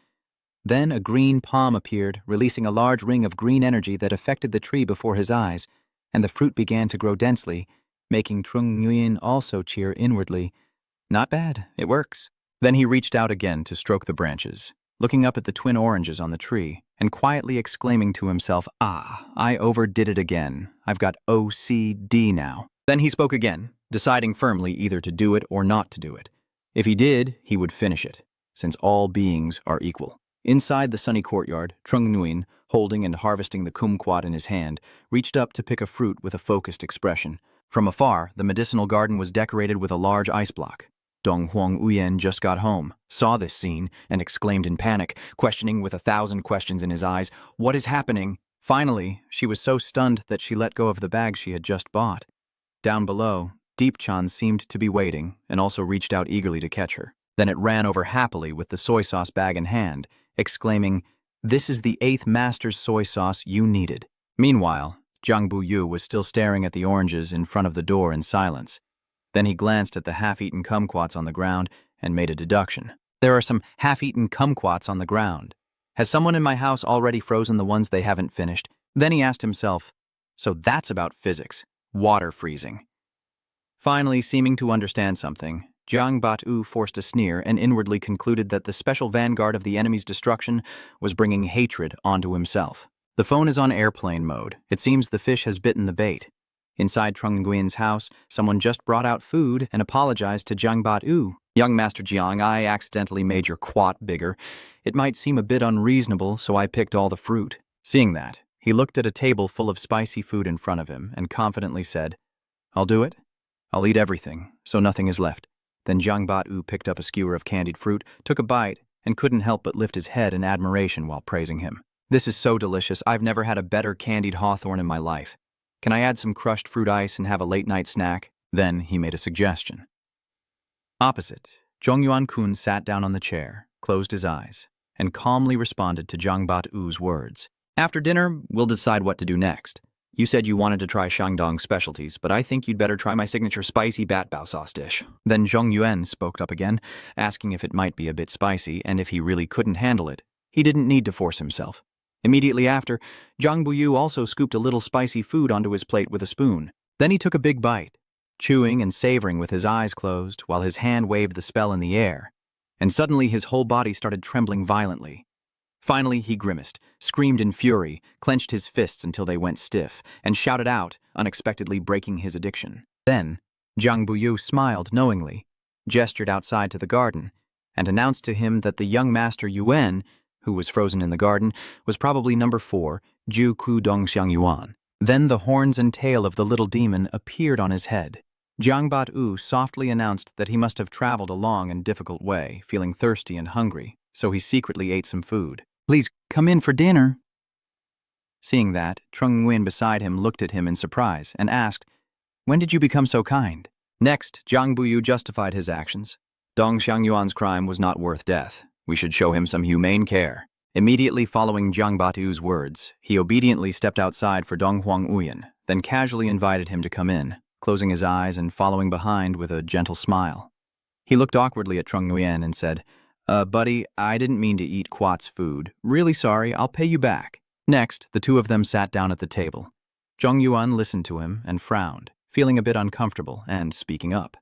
Speaker 3: Then a green palm appeared, releasing a large ring of green energy that affected the tree before his eyes, and the fruit began to grow densely, making Trung Nguyen also cheer inwardly. Not bad, it works. Then he reached out again to stroke the branches, looking up at the twin oranges on the tree, and quietly exclaiming to himself, "Ah, I overdid it again. I've got OCD now." Then he spoke again, deciding firmly either to do it or not to do it. If he did, he would finish it, since all beings are equal. Inside the sunny courtyard, Trung Nguyen, holding and harvesting the kumquat in his hand, reached up to pick a fruit with a focused expression. From afar, the medicinal garden was decorated with a large ice block. Donghuang Uyen just got home, saw this scene, and exclaimed in panic, questioning with 1,000 questions in his eyes, "What is happening?" Finally, she was so stunned that she let go of the bag she had just bought. Down below, Deep-chan seemed to be waiting and also reached out eagerly to catch her. Then it ran over happily with the soy sauce bag in hand, exclaiming, "This is the 8th master's soy sauce you needed." Meanwhile, Jiang Buyu was still staring at the oranges in front of the door in silence. Then he glanced at the half-eaten kumquats on the ground and made a deduction. There are some half-eaten kumquats on the ground. Has someone in my house already frozen the ones they haven't finished? Then he asked himself, so that's about physics, water freezing. Finally, seeming to understand something, Jiang Bat-u forced a sneer and inwardly concluded that the special vanguard of the enemy's destruction was bringing hatred onto himself. The phone is on airplane mode. It seems the fish has bitten the bait. Inside Trung Nguyen's house, someone just brought out food and apologized to Jiang Bat-u. "Young Master Jiang, I accidentally made your quat bigger. It might seem a bit unreasonable, so I picked all the fruit." Seeing that, he looked at a table full of spicy food in front of him and confidently said, "I'll do it. I'll eat everything, so nothing is left." Then Jiang Bat-u picked up a skewer of candied fruit, took a bite, and couldn't help but lift his head in admiration while praising him. "This is so delicious. I've never had a better candied hawthorn in my life. Can I add some crushed fruit ice and have a late-night snack?" Then he made a suggestion. Opposite, Zhongyuan-kun sat down on the chair, closed his eyes, and calmly responded to Jiang Bat-u's words. "After dinner, we'll decide what to do next. You said you wanted to try Shandong's specialties, but I think you'd better try my signature spicy bat bao sauce dish." Then Zhong Yuan spoke up again, asking if it might be a bit spicy and if he really couldn't handle it. He didn't need to force himself. Immediately after, Jiang Buyu also scooped a little spicy food onto his plate with a spoon. Then he took a big bite, chewing and savoring with his eyes closed while his hand waved the spell in the air. And suddenly his whole body started trembling violently. Finally, he grimaced, screamed in fury, clenched his fists until they went stiff, and shouted out, unexpectedly breaking his addiction. Then, Jiang Buyu smiled knowingly, gestured outside to the garden, and announced to him that the young master Yuan, who was frozen in the garden, was probably number 4, Ju Ku Dongxiang Yuan. Then the horns and tail of the little demon appeared on his head. Jiang Bat-u softly announced that he must have traveled a long and difficult way, feeling thirsty and hungry, so he secretly ate some food. "Please come in for dinner." Seeing that, Trung Nguyen beside him looked at him in surprise and asked, "When did you become so kind?" Next, Jiang Buyu justified his actions. Dong Xiangyuan's crime was not worth death. We should show him some humane care. Immediately following Jiang Bat-u's words, he obediently stepped outside for Dong Huang-uyen, then casually invited him to come in, closing his eyes and following behind with a gentle smile. He looked awkwardly at Trung Nguyen and said, Buddy, I didn't mean to eat Quat's food. Really sorry, I'll pay you back." Next, the two of them sat down at the table. Zhong Yuan listened to him and frowned, feeling a bit uncomfortable and speaking up.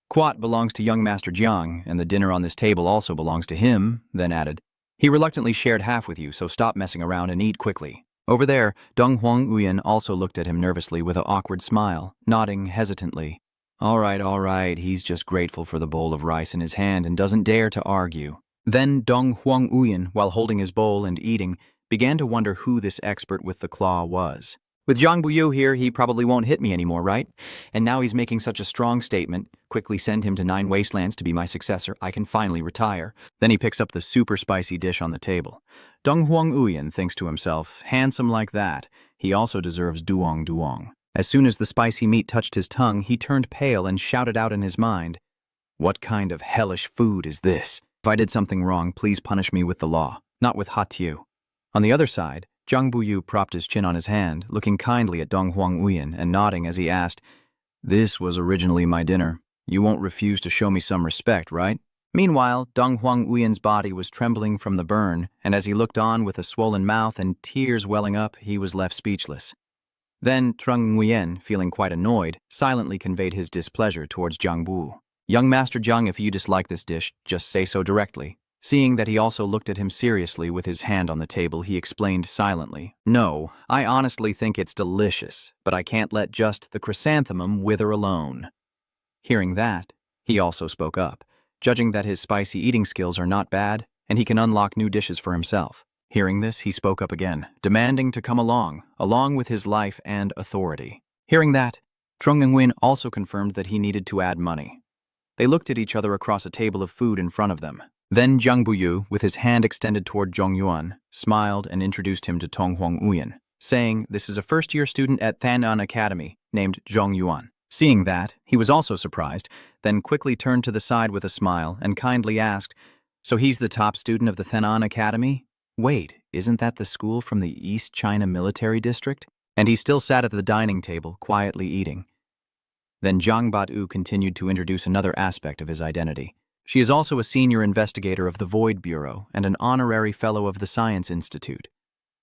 Speaker 3: "Quat belongs to young Master Jiang, and the dinner on this table also belongs to him," then added, "He reluctantly shared half with you, so stop messing around and eat quickly." Over there, Dong Huang-uyen also looked at him nervously with an awkward smile, nodding hesitantly. All right, he's just grateful for the bowl of rice in his hand and doesn't dare to argue." Then Dong Huang-uyen, while holding his bowl and eating, began to wonder who this expert with the claw was. "With Jiang Buyu here, he probably won't hit me anymore, right? And now he's making such a strong statement. Quickly send him to 9 Wastelands to be my successor. I can finally retire." Then he picks up the super spicy dish on the table. Dong Huang-uyen thinks to himself, handsome like that, he also deserves duong duong. As soon as the spicy meat touched his tongue, he turned pale and shouted out in his mind, "What kind of hellish food is this? If I did something wrong, please punish me with the law, not with hatiyu." On the other side, Jiang Buyu propped his chin on his hand, looking kindly at Dong Huang-uyen and nodding as he asked, "This was originally my dinner. You won't refuse to show me some respect, right?" Meanwhile, Dong Huang-uyen's body was trembling from the burn, and as he looked on with a swollen mouth and tears welling up, he was left speechless. Then Trung Nguyen, feeling quite annoyed, silently conveyed his displeasure towards Jiang Bu. "Young Master Jiang, if you dislike this dish, just say so directly." Seeing that he also looked at him seriously with his hand on the table, he explained silently, "No, I honestly think it's delicious, but I can't let just the chrysanthemum wither alone." Hearing that, he also spoke up, judging that his spicy eating skills are not bad, and he can unlock new dishes for himself. Hearing this, he spoke up again, demanding to come along with his life and authority. Hearing that, Trung Nguyen also confirmed that he needed to add money. They looked at each other across a table of food in front of them. Then Jiang Buyu, with his hand extended toward Zhong Yuan, smiled and introduced him to Dong Huang-uyen. saying this is a first-year student at Thanan Academy named Zhong Yuan. Seeing that, he was also surprised, then quickly turned to the side with a smile and kindly asked, "So he's the top student of the Thanan Academy? Wait, isn't that the school from the East China Military District?" And he still sat at the dining table, quietly eating. Then Zhang Batu continued to introduce another aspect of his identity. She is also a senior investigator of the Void Bureau and an honorary fellow of the Science Institute.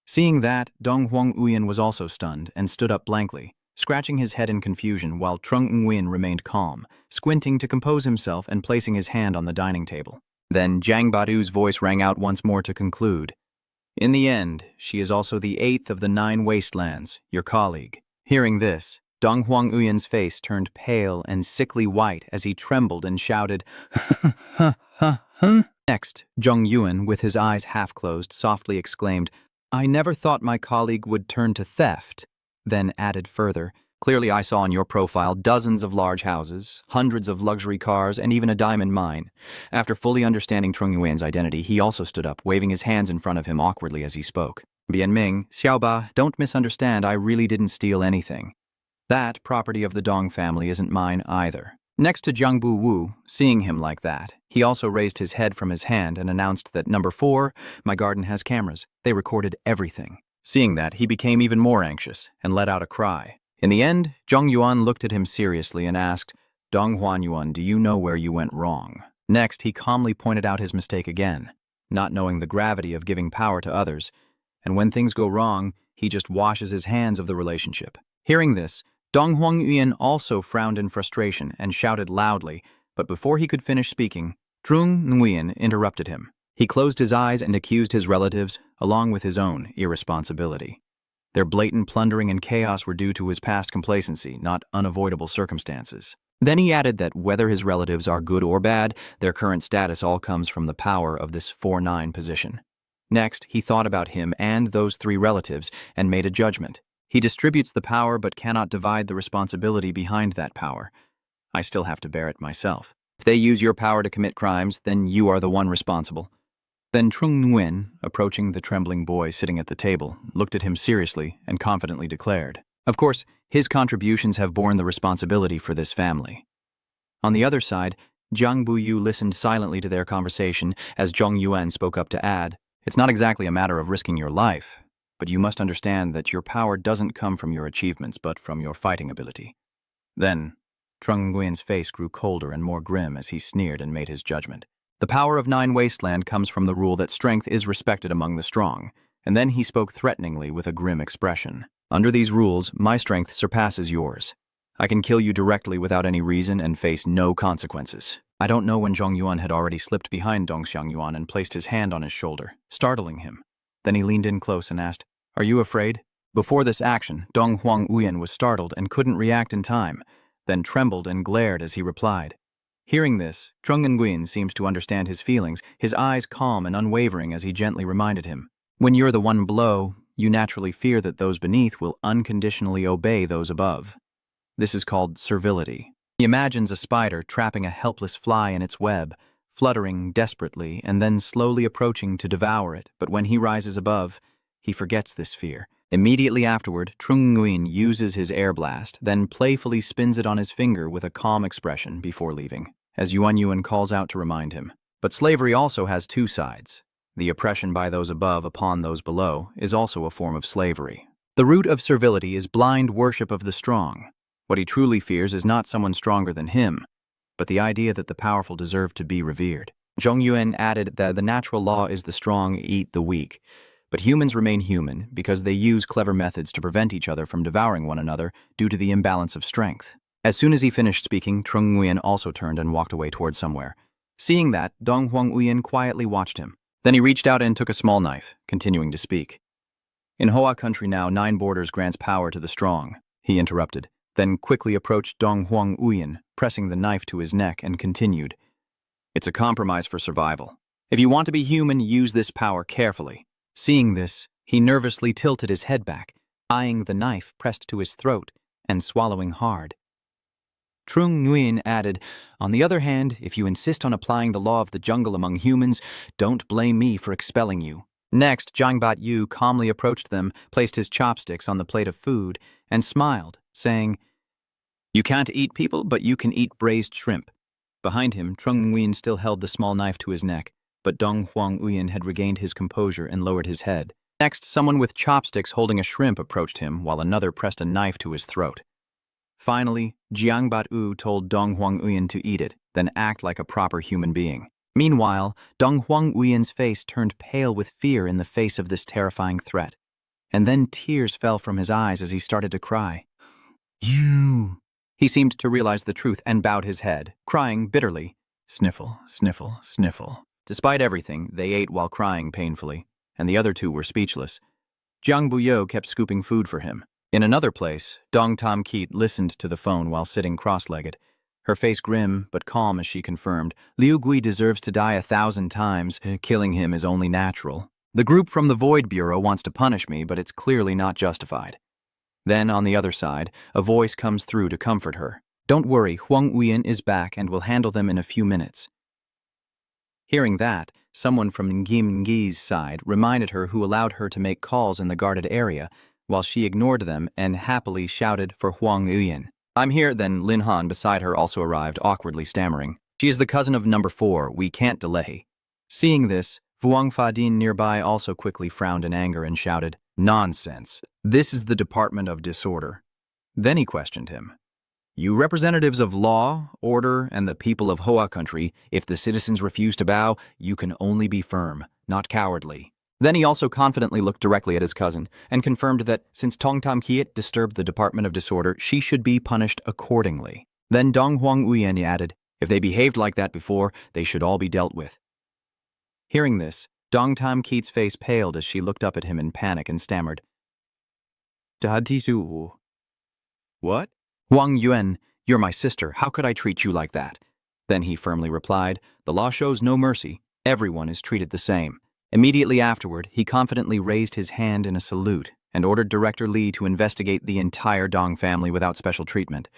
Speaker 3: Seeing that, Dong Huang Uyan was also stunned and stood up blankly, scratching his head in confusion while Trung Nguyen remained calm, squinting to compose himself and placing his hand on the dining table. Then Zhang Batu's voice rang out once more to conclude. "In the end, she is also the 8th of the 9 wastelands, your colleague." Hearing this, Dong Huang Uyan's face turned pale and sickly white as he trembled and shouted, Next, Zhong Yuan, with his eyes half-closed, softly exclaimed, "I never thought my colleague would turn to theft," then added further, "Clearly I saw on your profile dozens of large houses, hundreds of luxury cars, and even a diamond mine." After fully understanding Trung Yuan's identity, he also stood up, waving his hands in front of him awkwardly as he spoke. "Bianming, Xiaoba, don't misunderstand, I really didn't steal anything. That property of the Dong family isn't mine either." Next to Jiangbu Wu, seeing him like that, he also raised his head from his hand and announced that number 4, my garden has cameras. They recorded everything. Seeing that, he became even more anxious and let out a cry. In the end, Zhong Yuan looked at him seriously and asked, "Dong Huan Yuan, do you know where you went wrong?" Next, he calmly pointed out his mistake again, not knowing the gravity of giving power to others, and when things go wrong, he just washes his hands of the relationship. Hearing this, Dong Huang Yuan also frowned in frustration and shouted loudly, but before he could finish speaking, Trung Nguyen interrupted him. He closed his eyes and accused his relatives, along with his own, irresponsibility. Their blatant plundering and chaos were due to his past complacency, not unavoidable circumstances. Then he added that whether his relatives are good or bad, their current status all comes from the power of this 4-9 position. Next, he thought about him and those 3 relatives and made a judgment. He distributes the power but cannot divide the responsibility behind that power. I still have to bear it myself. If they use your power to commit crimes, then you are the one responsible. Then Trung Nguyen, approaching the trembling boy sitting at the table, looked at him seriously and confidently declared, "Of course, his contributions have borne the responsibility for this family." On the other side, Jiang Buyu listened silently to their conversation as Zhong Yuan spoke up to add, "It's not exactly a matter of risking your life, but you must understand that your power doesn't come from your achievements but from your fighting ability." Then, Trung Nguyen's face grew colder and more grim as he sneered and made his judgment. "The power of 9 Wasteland comes from the rule that strength is respected among the strong." And then he spoke threateningly with a grim expression. "Under these rules, my strength surpasses yours. I can kill you directly without any reason and face no consequences." I don't know when Zhong Yuan had already slipped behind Dong Xiangyuan and placed his hand on his shoulder, startling him. Then he leaned in close and asked, "Are you afraid?" Before this action, Dong Huang Uyan was startled and couldn't react in time, then trembled and glared as he replied. Hearing this, Trung Nguyen seems to understand his feelings, his eyes calm and unwavering as he gently reminded him, "When you're the one below, you naturally fear that those beneath will unconditionally obey those above. This is called servility." He imagines a spider trapping a helpless fly in its web, fluttering desperately and then slowly approaching to devour it, but when he rises above, he forgets this fear. Immediately afterward, Trung Nguyen uses his air blast, then playfully spins it on his finger with a calm expression before leaving, as Yuan Yuan calls out to remind him. But slavery also has 2 sides. The oppression by those above upon those below is also a form of slavery. The root of servility is blind worship of the strong. What he truly fears is not someone stronger than him, but the idea that the powerful deserve to be revered. Zhong Yuan added that the natural law is the strong eat the weak. But humans remain human because they use clever methods to prevent each other from devouring one another due to the imbalance of strength. As soon as he finished speaking, Trung Nguyen also turned and walked away towards somewhere. Seeing that, Dong Huang Uyan quietly watched him. Then he reached out and took a small knife, continuing to speak. "In Hoa country now, 9 borders grants power to the strong," he interrupted, then quickly approached Dong Huang Uyan, pressing the knife to his neck, and continued, "It's a compromise for survival. If you want to be human, use this power carefully." Seeing this, he nervously tilted his head back, eyeing the knife pressed to his throat and swallowing hard. Trung Nguyen added, "On the other hand, if you insist on applying the law of the jungle among humans, don't blame me for expelling you." Next, Jiang Bat-yu calmly approached them, placed his chopsticks on the plate of food, and smiled, saying, "You can't eat people, but you can eat braised shrimp." Behind him, Trung Nguyen still held the small knife to his neck, but Dong Huang Uyen had regained his composure and lowered his head. Next, someone with chopsticks holding a shrimp approached him, while another pressed a knife to his throat. Finally, Jiang Bat-yu told Dong Huang Uyen to eat it, then act like a proper human being. Meanwhile, Dong Huang Uyen's face turned pale with fear in the face of this terrifying threat. And then tears fell from his eyes as he started to cry. "You..." He seemed to realize the truth and bowed his head, crying bitterly. Sniffle, sniffle, sniffle. Despite everything, they ate while crying painfully, and the other two were speechless. Jiang Buyo kept scooping food for him. In another place, Dong Tam Keat listened to the phone while sitting cross-legged. Her face grim but calm as she confirmed, Liu Gui deserves to die 1,000 times. Killing him is only natural. The group from the Void Bureau wants to punish me, but it's clearly not justified. Then, on the other side, a voice comes through to comfort her. "Don't worry, Huang Uyen is back and will handle them in a few minutes." Hearing that, someone from Ngim Ngi's side reminded her who allowed her to make calls in the guarded area, while she ignored them and happily shouted for Huang Uyen. "I'm here." Then Lin Han beside her also arrived, awkwardly stammering. "She is the cousin of number 4. We can't delay." Seeing this, Vuong Fadin nearby also quickly frowned in anger and shouted, "Nonsense. This is the Department of Disorder." Then he questioned him. "You representatives of law, order, and the people of Hoa country, if the citizens refuse to bow, you can only be firm, not cowardly." Then he also confidently looked directly at his cousin and confirmed that since Tong Tam Kiet disturbed the Department of Disorder, she should be punished accordingly. Then Dong Huang Uyen added, "If they behaved like that before, they should all be dealt with." Hearing this, Dong Tam Kiet's face paled as she looked up at him in panic and stammered, "Dadizu." "What?" "Huang Yuan, you're my sister. How could I treat you like that?" Then he firmly replied, "The law shows no mercy. Everyone is treated the same." Immediately afterward, he confidently raised his hand in a salute and ordered Director Li to investigate the entire Dong family without special treatment.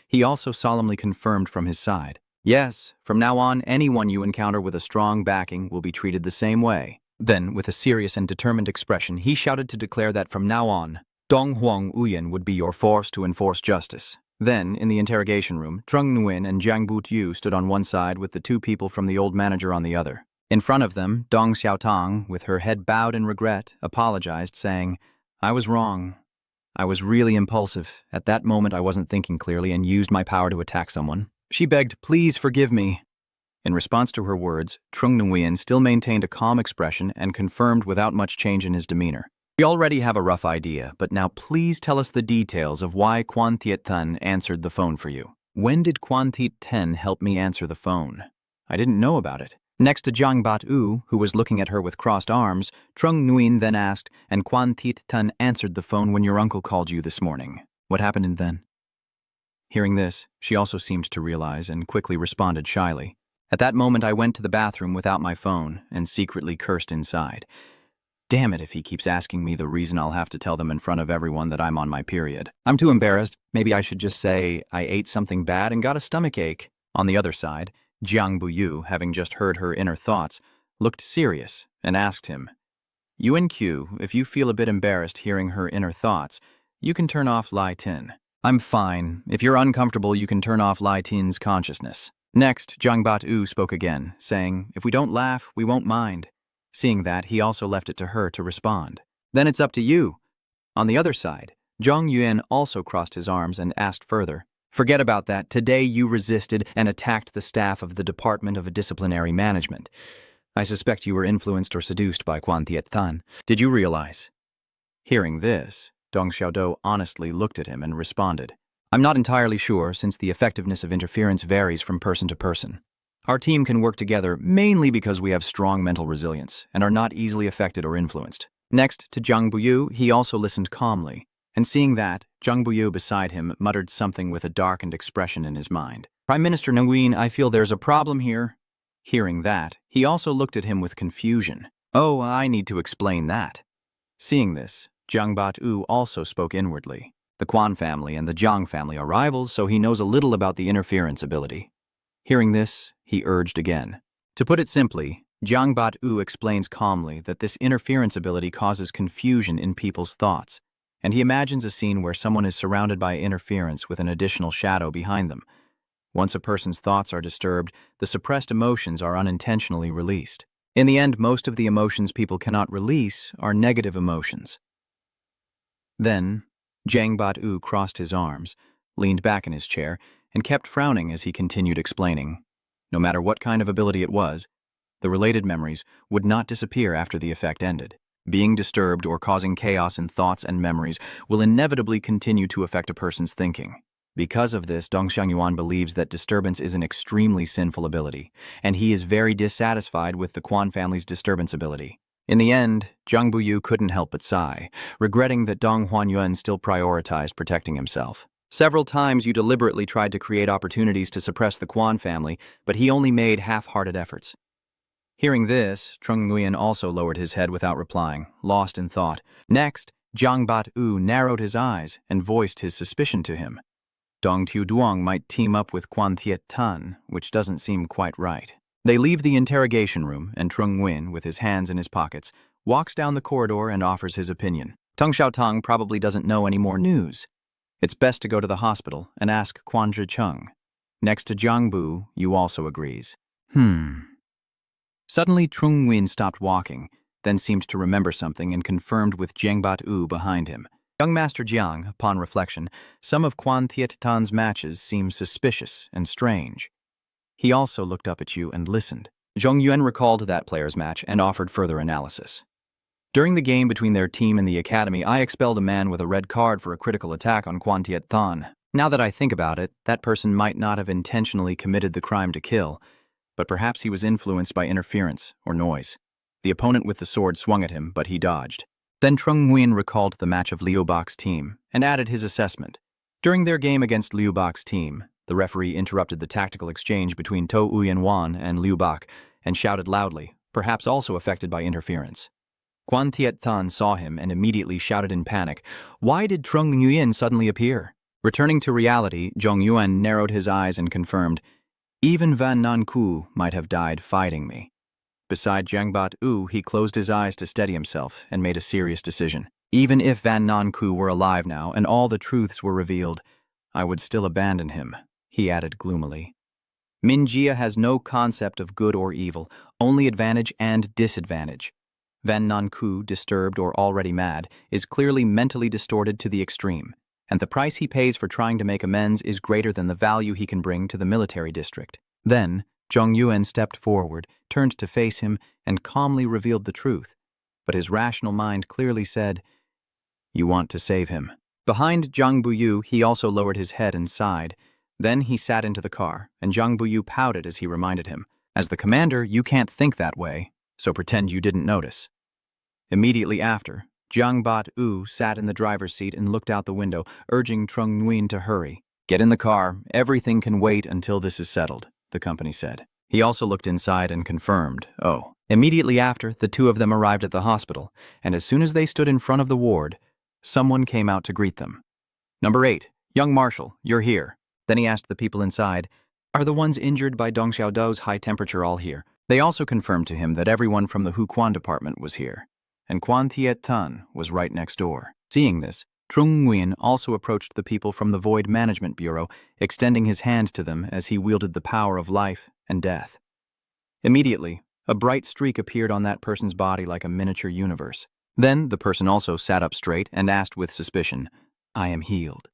Speaker 3: He also solemnly confirmed from his side, "Yes, from now on, anyone you encounter with a strong backing will be treated the same way." Then, with a serious and determined expression, he shouted to declare that from now on, Dong Huang Uyen would be your force to enforce justice. Then, in the interrogation room, Trung Nguyen and Jiang But-yu stood on one side with the two people from the old manager on the other. In front of them, Dong Xiaotang, with her head bowed in regret, apologized, saying, "I was wrong. I was really impulsive. At that moment, I wasn't thinking clearly and used my power to attack someone." She begged, "Please forgive me." In response to her words, Trung Nguyen still maintained a calm expression and confirmed without much change in his demeanor, "We already have a rough idea, but now please tell us the details of why Quan Thiet Thun answered the phone for you." "When did Quan Thiet Ten help me answer the phone? I didn't know about it." Next to Jiang Bat-yu, who was looking at her with crossed arms, Trung Nguyen then asked, "And Quan Thiet Thun answered the phone when your uncle called you this morning. What happened then?" Hearing this, she also seemed to realize and quickly responded shyly. "At that moment, I went to the bathroom without my phone and secretly cursed inside. Damn it, if he keeps asking me the reason, I'll have to tell them in front of everyone that I'm on my period. I'm too embarrassed. Maybe I should just say I ate something bad and got a stomachache." On the other side, Jiang Buyu, having just heard her inner thoughts, looked serious and asked him, "Yuan Q, if you feel a bit embarrassed hearing her inner thoughts, you can turn off Lai Tin." "I'm fine. If you're uncomfortable, you can turn off Lai Tin's consciousness." Next, Jiang Bat-yu spoke again, saying, "If we don't laugh, we won't mind." Seeing that, he also left it to her to respond. "Then it's up to you." On the other side, Zhang Yuan also crossed his arms and asked further, "Forget about that. Today you resisted and attacked the staff of the Department of Disciplinary Management. I suspect you were influenced or seduced by Quan Thiet Than. Did you realize?" Hearing this, Dong Xiaodo honestly looked at him and responded, "I'm not entirely sure, since the effectiveness of interference varies from person to person. Our team can work together mainly because we have strong mental resilience and are not easily affected or influenced." Next to Zhang Buyu, he also listened calmly, and seeing that, Zhang Buyu beside him muttered something with a darkened expression in his mind. "Prime Minister Nguyen, I feel there's a problem here." Hearing that, he also looked at him with confusion. "Oh, I need to explain that." Seeing this, Jiang Bat-yu also spoke inwardly. The Quan family and the Jiang family are rivals, so he knows a little about the interference ability. Hearing this, he urged again. "To put it simply, Jiang Bat-u explains calmly that this interference ability causes confusion in people's thoughts, and he imagines a scene where someone is surrounded by interference with an additional shadow behind them. Once a person's thoughts are disturbed, the suppressed emotions are unintentionally released. In the end, most of the emotions people cannot release are negative emotions. Then, Jiang Bat-u crossed his arms, leaned back in his chair, and kept frowning as he continued explaining. No matter what kind of ability it was, the related memories would not disappear after the effect ended. Being disturbed or causing chaos in thoughts and memories will inevitably continue to affect a person's thinking. Because of this, Dong Xiangyuan believes that disturbance is an extremely sinful ability, and he is very dissatisfied with the Quan family's disturbance ability. In the end, Zhang Buyu couldn't help but sigh, regretting that Dong Huanyuan still prioritized protecting himself. Several times you deliberately tried to create opportunities to suppress the Quan family, but he only made half-hearted efforts. Hearing this, Trung Nguyen also lowered his head without replying, lost in thought. Next, Jiang Bat-u narrowed his eyes and voiced his suspicion to him. Dong Tiu Duong might team up with Quan Thiet Tan, which doesn't seem quite right. They leave the interrogation room, and Trung Nguyen, with his hands in his pockets, walks down the corridor and offers his opinion. Tung Xiaotong probably doesn't know any more news. It's best to go to the hospital and ask Quan Zhicheng. Next to Jiang Bu, Yu also agrees. Suddenly, Trung Nguyen stopped walking, then seemed to remember something and confirmed with Jiang Bat-u behind him. Young Master Jiang, upon reflection, some of Quan Thiet Tan's matches seem suspicious and strange. He also looked up at you and listened.
Speaker 2: Zhong Yuan recalled that player's match and offered further analysis. During the game between their team and the academy, I expelled a man with a red card for a critical attack on Quan Thiet Tan. Now that I think about it, that person might not have intentionally committed the crime to kill, but perhaps he was influenced by interference or noise. The opponent with the sword swung at him, but he dodged. Then Trung Nguyen recalled the match of Liu Bak's team and added his assessment. During their game against Liu Bak's team, the referee interrupted the tactical exchange between To Uyen-wan and Liu Bak and shouted loudly, perhaps also affected by interference. Quan Thiet Tan saw him and immediately shouted in panic, "Why did Trung Nguyen suddenly appear?" Returning to reality, Zhong Yuan narrowed his eyes and confirmed, "Even Van Nanku might have died fighting me." Beside Jiang Bat-u, he closed his eyes to steady himself and made a serious decision. Even if Van Nanku were alive now and all the truths were revealed, I would still abandon him, he added gloomily. Min Jia has no concept of good or evil, only advantage and disadvantage. Van Nanku, disturbed or already mad, is clearly mentally distorted to the extreme, and the price he pays for trying to make amends is greater than the value he can bring to the military district. Then, Zhong Yuan stepped forward, turned to face him, and calmly revealed the truth. But his rational mind clearly said, "You want to save him." Behind Zhang Buyu, he also lowered his head and sighed. Then he sat into the car, and Zhang Buyu pouted as he reminded him, "As the commander, you can't think that way, so pretend you didn't notice." Immediately after, Jiang Bat-u sat in the driver's seat and looked out the window, urging Trung Nguyen to hurry. "Get in the car, everything can wait until this is settled," the company said. He also looked inside and confirmed, "Oh." Immediately after, the two of them arrived at the hospital, and as soon as they stood in front of the ward, someone came out to greet them. "Number 8, young Marshal, you're here." Then he asked the people inside, "Are the ones injured by Dong Xiaodao's high temperature all here?" They also confirmed to him that everyone from the Huquan department was here, and Quan Thiet Tan was right next door. Seeing this, Trung Nguyen also approached the people from the Void Management Bureau, extending his hand to them as he wielded the power of life and death. Immediately, a bright streak appeared on that person's body like a miniature universe. Then the person also sat up straight and asked with suspicion, "I am healed."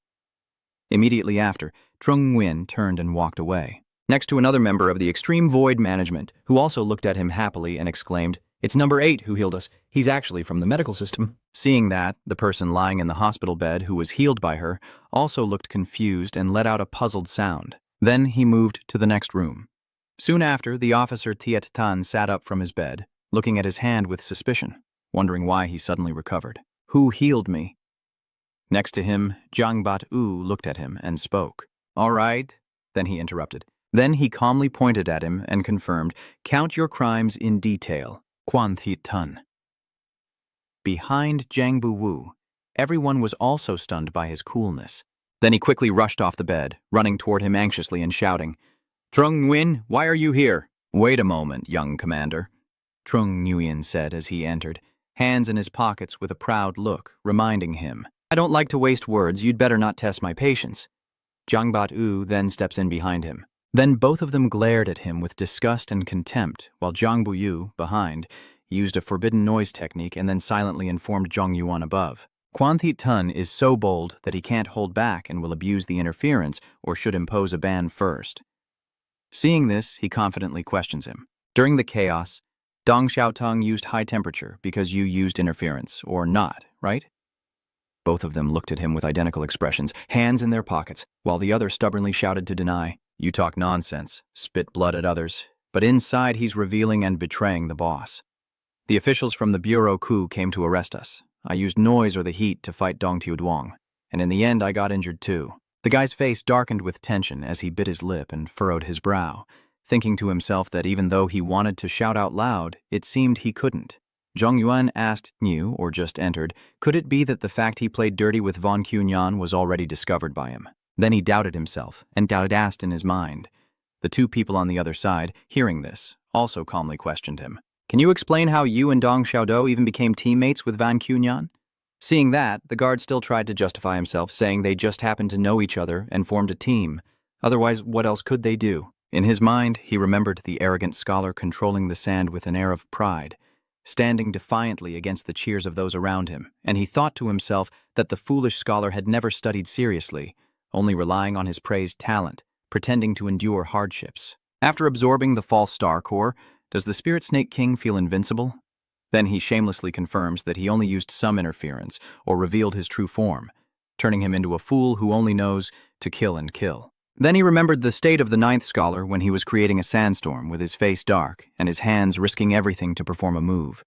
Speaker 2: Immediately after, Trung Nguyen turned and walked away. Next to another member of the Extreme Void Management, who also looked at him happily and exclaimed, "It's number 8 who healed us. He's actually from the medical system." Seeing that, the person lying in the hospital bed who was healed by her also looked confused and let out a puzzled sound. Then he moved to the next room. Soon after, the officer Thiet Tan sat up from his bed, looking at his hand with suspicion, wondering why he suddenly recovered. "Who healed me?" Next to him, Jiang Bat-u looked at him and spoke. "All right," then he interrupted. Then he calmly pointed at him and confirmed, "Count your crimes in detail." Quan Thiet Tan. Behind Jiang Bu-wu, everyone was also stunned by his coolness. Then he quickly rushed off the bed, running toward him anxiously and shouting, "Trung Nguyen, why are you here?" "Wait a moment, young commander."
Speaker 3: Trung Nguyen said as he entered, hands in his pockets with a proud look, reminding him.
Speaker 1: I don't like to waste words, you'd better not test my patience. Jiang Bat-u then steps in behind him.
Speaker 3: Then both of them glared at him with disgust and contempt, while Zhang Buyu, behind, used a forbidden noise technique and then silently informed Zhong Yuan above. Quan Thi Tun is so bold that he can't hold back and will abuse the interference or should impose a ban first. Seeing this, he confidently questions him. During the chaos, Dong Xiaotong used high temperature because you used interference, or not, right?
Speaker 1: Both of them looked at him with identical expressions, hands in their pockets, while the other stubbornly shouted to deny.
Speaker 3: You talk nonsense, spit blood at others, but inside he's revealing and betraying the boss. The officials from the Bureau coup came to arrest us. I used noise or the heat to fight Dong Tiuduong, and in the end I got injured too. The guy's face darkened with tension as he bit his lip and furrowed his brow, thinking to himself that even though he wanted to shout out loud, it seemed he couldn't. Zhong Yuan asked Niu, or just entered, could it be that the fact he played dirty with Von Qunyan was already discovered by him? Then he doubted himself, and asked in his mind. The two people on the other side, hearing this, also calmly questioned him. Can you explain how you and Dong Xiaodo even became teammates with Van Qunyan? Seeing that, the guard still tried to justify himself, saying they just happened to know each other and formed a team. Otherwise, what else could they do? In his mind, he remembered the arrogant scholar controlling the sand with an air of pride, standing defiantly against the cheers of those around him, and he thought to himself that the foolish scholar had never studied seriously, only relying on his praised talent, pretending to endure hardships. After absorbing the false star core, does the Spirit Snake King feel invincible? Then he shamelessly confirms that he only used some interference or revealed his true form, turning him into a fool who only knows to kill and kill. Then he remembered the state of the ninth scholar when he was creating a sandstorm with his face dark and his hands risking everything to perform a move,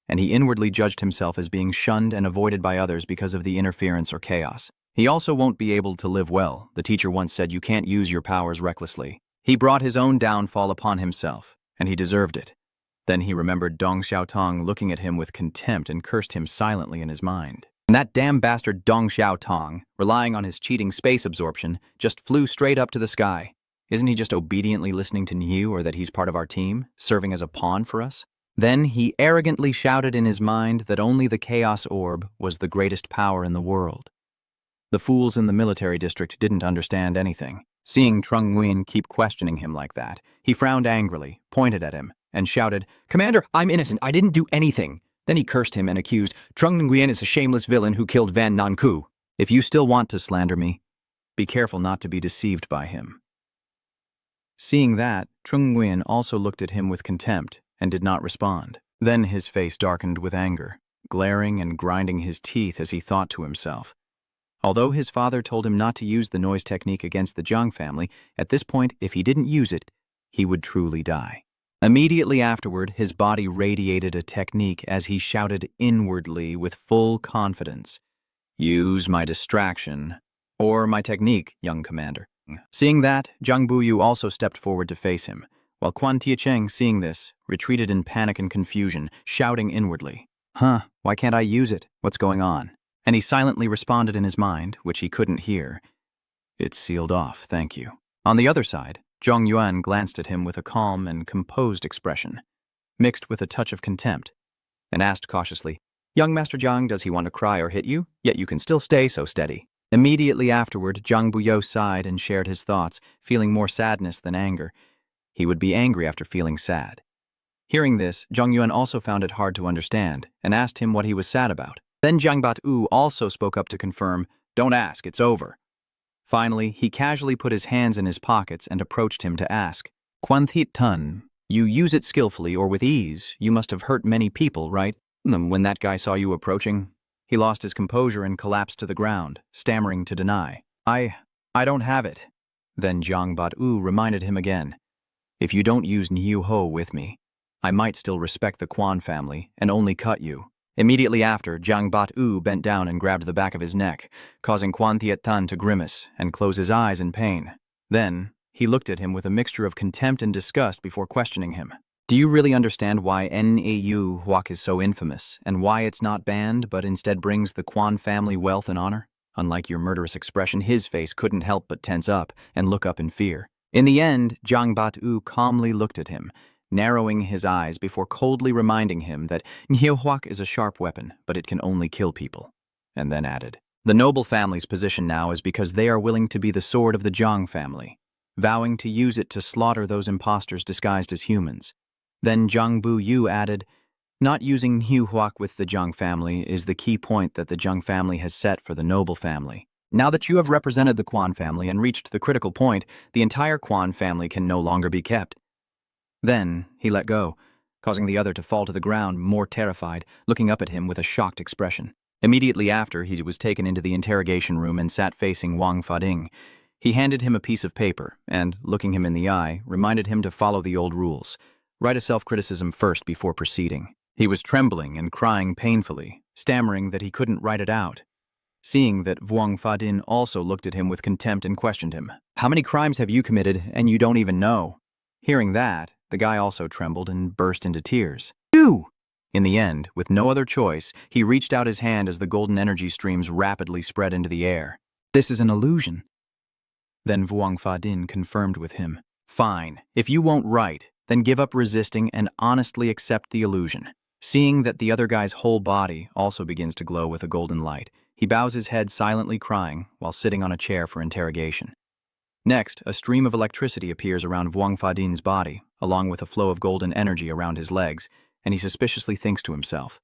Speaker 3: and he inwardly judged himself as being shunned and avoided by others because of the interference or chaos. He also won't be able to live well. The teacher once said you can't use your powers recklessly. He brought his own downfall upon himself, and he deserved it. Then he remembered Dong Xiaotong looking at him with contempt and cursed him silently in his mind. And that damn bastard Dong Xiaotong, relying on his cheating space absorption, just flew straight up to the sky. Isn't he just obediently listening to Niu, or that he's part of our team, serving as a pawn for us? Then he arrogantly shouted in his mind that only the Chaos Orb was the greatest power in the world. The fools in the military district didn't understand anything. Seeing Trung Nguyen keep questioning him like that, he frowned angrily, pointed at him, and shouted, "Commander, I'm innocent. I didn't do anything." Then he cursed him and accused, "Trung Nguyen is a shameless villain who killed Van Nanku. If you still want to slander me, be careful not to be deceived by him." Seeing that, Trung Nguyen also looked at him with contempt and did not respond. Then his face darkened with anger, glaring and grinding his teeth as he thought to himself. Although his father told him not to use the noise technique against the Zhang family, at this point, if he didn't use it, he would truly die. Immediately afterward, his body radiated a technique as he shouted inwardly with full confidence, "Use my distraction, or my technique, young commander." Seeing that, Zhang Buyu also stepped forward to face him, while Quan Tiecheng, seeing this, retreated in panic and confusion, shouting inwardly, "Why can't I use it? What's going on?" And he silently responded in his mind, which he couldn't hear, "It's sealed off, thank you." On the other side, Zhong Yuan glanced at him with a calm and composed expression, mixed with a touch of contempt, and asked cautiously, "Young Master Zhang, does he want to cry or hit you? Yet you can still stay so steady." Immediately afterward, Zhang Buyo sighed and shared his thoughts, feeling more sadness than anger. He would be angry after feeling sad. Hearing this, Zhong Yuan also found it hard to understand, and asked him what he was sad about. Then Jiang Bat-u also spoke up to confirm, "Don't ask, it's over." Finally, he casually put his hands in his pockets and approached him to ask, "Quan Thi Tun, you use it skillfully or with ease. You must have hurt many people, right? When that guy saw you approaching?" He lost his composure and collapsed to the ground, stammering to deny. I don't have it." Then Jiang Bat-u reminded him again, "If you don't use Niu Ho with me, I might still respect the Quan family and only cut you." Immediately after, Jiang Bat-u bent down and grabbed the back of his neck, causing Quan Thiet Tan to grimace and close his eyes in pain. Then, he looked at him with a mixture of contempt and disgust before questioning him. "Do you really understand why Nau Huac is so infamous, and why it's not banned, but instead brings the Quan family wealth and honor?" Unlike your murderous expression, his face couldn't help but tense up and look up in fear. In the end, Jiang Bat-u calmly looked at him, narrowing his eyes before coldly reminding him that Nyehuak is a sharp weapon, but it can only kill people, and then added, "The noble family's position now is because they are willing to be the sword of the Zhang family, vowing to use it to slaughter those impostors disguised as humans." Then Zhang Bu Yu added, "Not using Nyehuak with the Zhang family is the key point that the Zhang family has set for the noble family. Now that you have represented the Quan family and reached the critical point, the entire Quan family can no longer be kept." Then he let go, causing the other to fall to the ground, more terrified, looking up at him with a shocked expression. Immediately after, he was taken into the interrogation room and sat facing Wang Fading. He handed him a piece of paper and, looking him in the eye, reminded him to follow the old rules. Write a self-criticism first before proceeding. He was trembling and crying painfully, stammering that he couldn't write it out. Seeing that Wang Fadin also looked at him with contempt and questioned him. "How many crimes have you committed and you don't even know?" Hearing that, the guy also trembled and burst into tears. "You!" In the end, with no other choice, he reached out his hand as the golden energy streams rapidly spread into the air. "This is an illusion." Then Wang Fadin confirmed with him, "Fine, if you won't write, then give up resisting and honestly accept the illusion." Seeing that the other guy's whole body also begins to glow with a golden light, he bows his head silently crying while sitting on a chair for interrogation. Next, a stream of electricity appears around Wang Fadin's body, along with a flow of golden energy around his legs, and he suspiciously thinks to himself,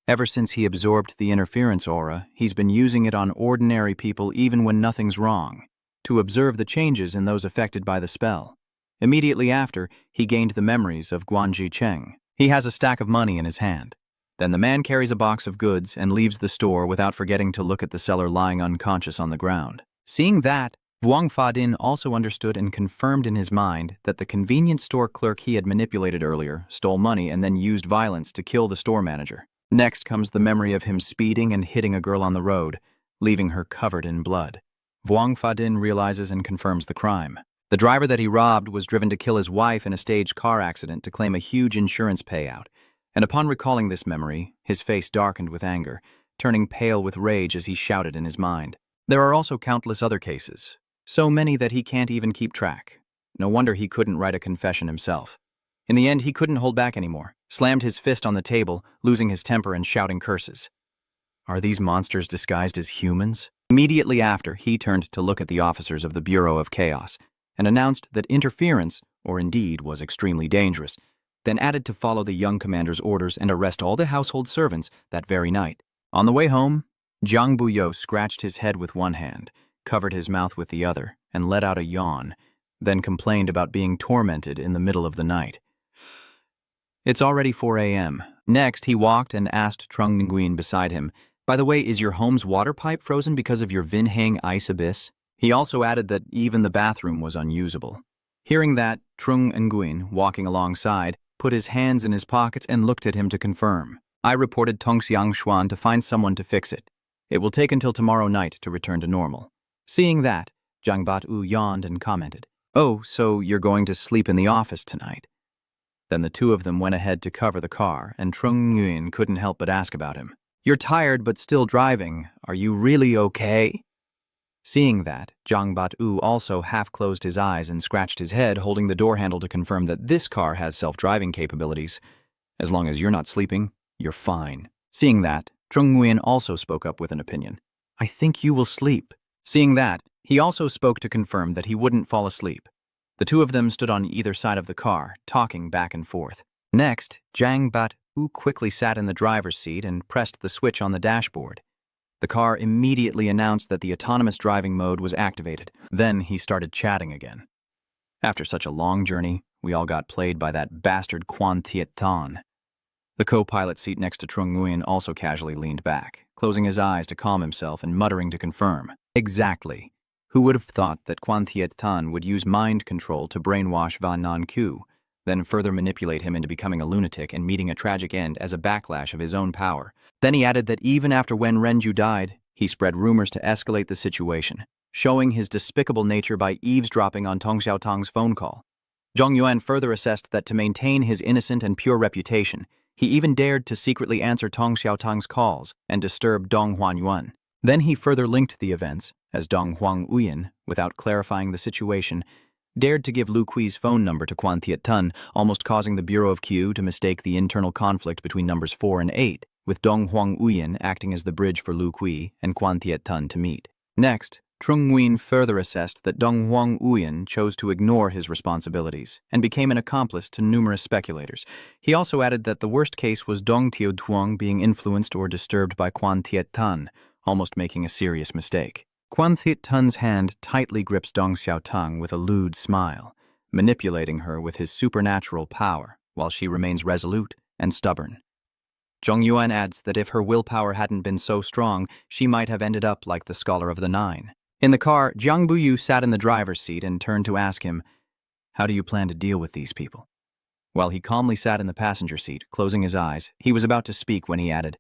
Speaker 3: Ever since he absorbed the interference aura, he's been using it on ordinary people even when nothing's wrong, to observe the changes in those affected by the spell. Immediately after, he gained the memories of Guanji Cheng. He has a stack of money in his hand. Then the man carries a box of goods and leaves the store without forgetting to look at the seller lying unconscious on the ground. Seeing that, Wang Fadin also understood and confirmed in his mind that the convenience store clerk he had manipulated earlier stole money and then used violence to kill the store manager. Next comes the memory of him speeding and hitting a girl on the road, leaving her covered in blood. Wang Fadin realizes and confirms the crime. The driver that he robbed was driven to kill his wife in a staged car accident to claim a huge insurance payout, and upon recalling this memory, his face darkened with anger, turning pale with rage as he shouted in his mind. There are also countless other cases, so many that he can't even keep track. No wonder he couldn't write a confession himself. In the end, he couldn't hold back anymore, slammed his fist on the table, losing his temper and shouting curses. Are these monsters disguised as humans? Immediately after, he turned to look at the officers of the Bureau of Chaos and announced that interference, or indeed, was extremely dangerous, then added to follow the young commander's orders and arrest all the household servants that very night. On the way home, Zhang Buyo scratched his head with one hand, covered his mouth with the other, and let out a yawn, then complained about being tormented in the middle of the night. It's already 4 a.m. Next, he walked and asked Trung Nguyen beside him, "By the way, is your home's water pipe frozen because of your Vinhang ice abyss?" He also added that even the bathroom was unusable. Hearing that, Trung Nguyen, walking alongside, put his hands in his pockets and looked at him to confirm. "I reported Tongxiang Xuan to find someone to fix it. It will take until tomorrow night to return to normal." Seeing that, Zhang Bat-u yawned and commented, "Oh, so you're going to sleep in the office tonight?" Then the two of them went ahead to cover the car, and Trung Nguyen couldn't help but ask about him. "You're tired but still driving. Are you really okay?" Seeing that, Zhang Bat-u also half-closed his eyes and scratched his head, holding the door handle to confirm that this car has self-driving capabilities. "As long as you're not sleeping, you're fine." Seeing that, Trung Nguyen also spoke up with an opinion. "I think you will sleep." Seeing that, he also spoke to confirm that he wouldn't fall asleep. The two of them stood on either side of the car, talking back and forth. Next, Zhang Bat-u quickly sat in the driver's seat and pressed the switch on the dashboard. The car immediately announced that the autonomous driving mode was activated. Then he started chatting again. "After such a long journey, we all got played by that bastard Quan Thiet Thon." The co-pilot seat next to Trung Nguyen also casually leaned back, closing his eyes to calm himself and muttering to confirm. Exactly. Who would have thought that Quan Thiet Thon would use mind control to brainwash Van Nan Ku, then further manipulate him into becoming a lunatic and meeting a tragic end as a backlash of his own power. Then he added that even after Wen Renju died, he spread rumors to escalate the situation, showing his despicable nature by eavesdropping on Tong Xiaotang's phone call. Zhong Yuan further assessed that to maintain his innocent and pure reputation, he even dared to secretly answer Tong Xiaotang's calls and disturb Dong Huanyuan. Then he further linked the events, as Dong Huang Uyan, without clarifying the situation, dared to give Lu Kui's phone number to Quan Thiet Tun, almost causing the Bureau of Q to mistake the internal conflict between numbers 4 and 8, with Dong Huang Uyen acting as the bridge for Lu Kui and Quan Thiet Tun to meet. Next, Trung Nguyen further assessed that Dong Huang Uyen chose to ignore his responsibilities and became an accomplice to numerous speculators. He also added that the worst case was Dong Tio Duong being influenced or disturbed by Quan Thiet Tun, almost making a serious mistake. Quan Thiet Tun's hand tightly grips Dong Xiaotang with a lewd smile, manipulating her with his supernatural power, while she remains resolute and stubborn. Zhong Yuan adds that if her willpower hadn't been so strong, she might have ended up like the Scholar of the Nine. In the car, Jiang Buyu sat in the driver's seat and turned to ask him, "How do you plan to deal with these people?" While he calmly sat in the passenger seat, closing his eyes, he was about to speak when he added,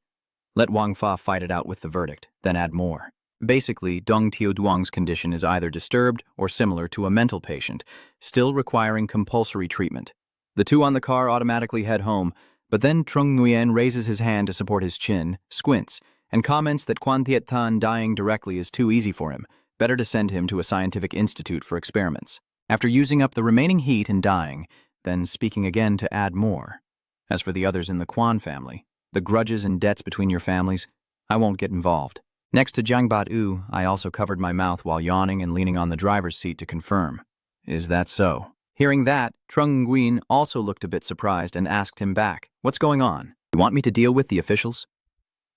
Speaker 3: "Let Wang Fa fight it out with the verdict, then add more." Basically, Dong Tio Duong's condition is either disturbed or similar to a mental patient, still requiring compulsory treatment. The two on the car automatically head home, but then Trung Nguyen raises his hand to support his chin, squints, and comments that Quan Thiet Tan dying directly is too easy for him. Better to send him to a scientific institute for experiments. After using up the remaining heat and dying, then speaking again to add more. As for the others in the Quan family, the grudges and debts between your families, I won't get involved. Next to Jiang Bat-u, I also covered my mouth while yawning and leaning on the driver's seat to confirm. Is that so? Hearing that, Trung Nguyen also looked a bit surprised and asked him back, "What's going on? You want me to deal with the officials?"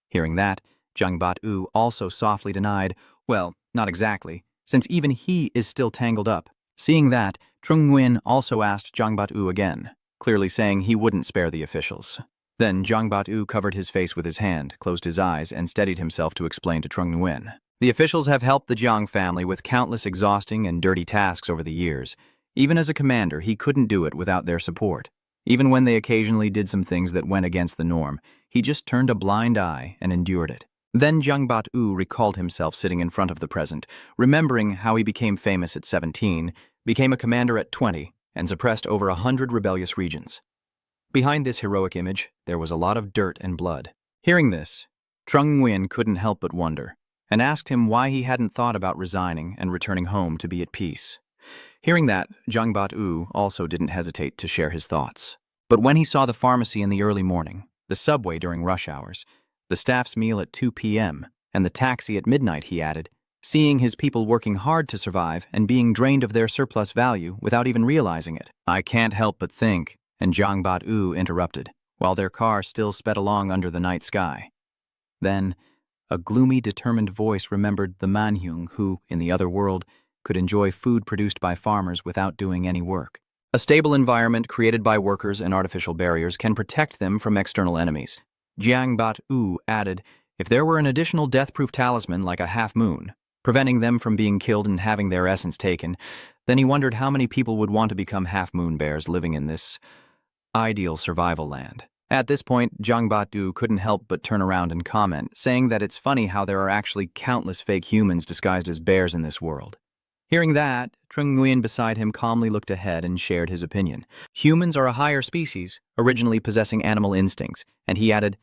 Speaker 3: Hearing that, Jiang Bat-u also softly denied, "Well, not exactly, since even he is still tangled up." Seeing that, Trung Nguyen also asked Jiang Bat-u again, clearly saying he wouldn't spare the officials. Then Jiang Bat-u covered his face with his hand, closed his eyes, and steadied himself to explain to Trung Nguyen. The officials have helped the Jiang family with countless exhausting and dirty tasks over the years. Even as a commander, he couldn't do it without their support. Even when they occasionally did some things that went against the norm, he just turned a blind eye and endured it. Then Jiang Bat-u recalled himself sitting in front of the present, remembering how he became famous at 17, became a commander at 20, and suppressed over 100 rebellious regions. Behind this heroic image, there was a lot of dirt and blood. Hearing this, Trung Nguyen couldn't help but wonder, and asked him why he hadn't thought about resigning and returning home to be at peace. Hearing that, Jiang Bat-u also didn't hesitate to share his thoughts. But when he saw the pharmacy in the early morning, the subway during rush hours, the staff's meal at 2 p.m., and the taxi at midnight, he added, seeing his people working hard to survive and being drained of their surplus value without even realizing it. "I can't help but think," and Jiang Bat-u interrupted, while their car still sped along under the night sky. Then, a gloomy, determined voice remembered the Manhyung who, in the other world, could enjoy food produced by farmers without doing any work. A stable environment created by workers and artificial barriers can protect them from external enemies. Jiang Bat-u added, if there were an additional death-proof talisman like a half-moon, preventing them from being killed and having their essence taken, then he wondered how many people would want to become half-moon bears living in this ideal survival land. At this point, Jiang Bat-u couldn't help but turn around and comment, saying that it's funny how there are actually countless fake humans disguised as bears in this world. Hearing that, Trung Nguyen beside him calmly looked ahead and shared his opinion. Humans are a higher species, originally possessing animal instincts, and he added,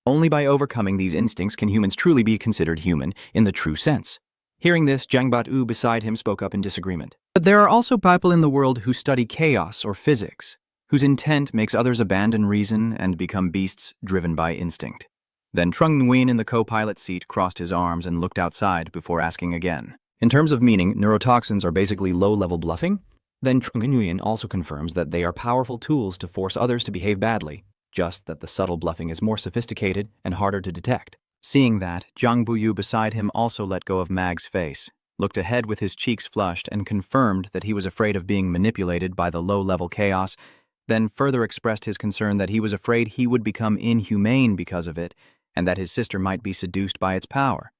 Speaker 3: only by overcoming these instincts can humans truly be considered human in the true sense. Hearing this, Jiang Bat-u beside him spoke up in disagreement. But there are also people in the world who study chaos or physics, whose intent makes others abandon reason and become beasts driven by instinct. Then Trung Nguyen in the co-pilot seat crossed his arms and looked outside before asking again. In terms of meaning, neurotoxins are basically low-level bluffing? Then Trung Nguyen also confirms that they are powerful tools to force others to behave badly, just that the subtle bluffing is more sophisticated and harder to detect. Seeing that, Jiang Buyu beside him also let go of Mag's face, looked ahead with his cheeks flushed and confirmed that he was afraid of being manipulated by the low-level chaos, then further expressed his concern that he was afraid he would become inhumane because of it and that his sister might be seduced by its power,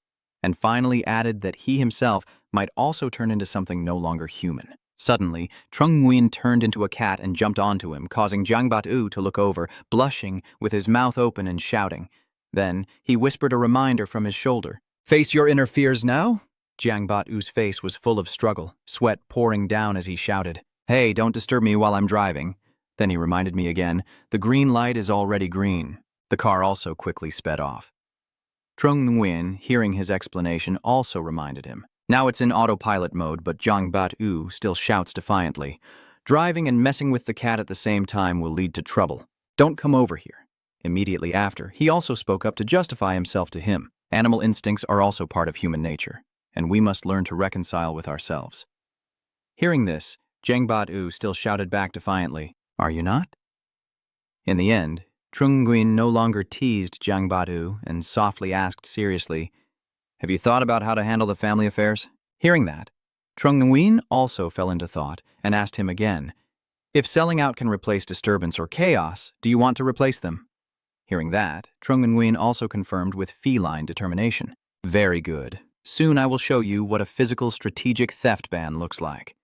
Speaker 3: and finally added that he himself might also turn into something no longer human. Suddenly, Trung Nguyen turned into a cat and jumped onto him, causing Jiang Bat-u to look over, blushing, with his mouth open and shouting. Then, he whispered a reminder from his shoulder. "Face your inner fears now?" Jiang Bat-u's face was full of struggle, sweat pouring down as he shouted. "Hey, don't disturb me while I'm driving." Then he reminded me again, "The green light is already green." The car also quickly sped off. Trung Nguyen, hearing his explanation, also reminded him,
Speaker 1: Now it's in autopilot mode, but Zhang Bat-u still shouts defiantly. Driving and messing with the cat at the same time will lead to trouble. Don't come over here. Immediately after, he also spoke up to justify himself to him. Animal instincts are also part of human nature, and we must learn to reconcile with ourselves. Hearing this, Zhang Bat-u still shouted back defiantly, "Are you not?" In the end, Trung Nguyen no longer teased Zhang Bat-u and softly asked seriously, "Have you thought about how to handle the family affairs?" Hearing that, Trung Nguyen also fell into thought and asked him again, "If selling out can replace disturbance or chaos, do you want to replace them?" Hearing that, Trung Nguyen also confirmed with feline determination, "Very good. Soon I will show you what a physical strategic theft ban looks like."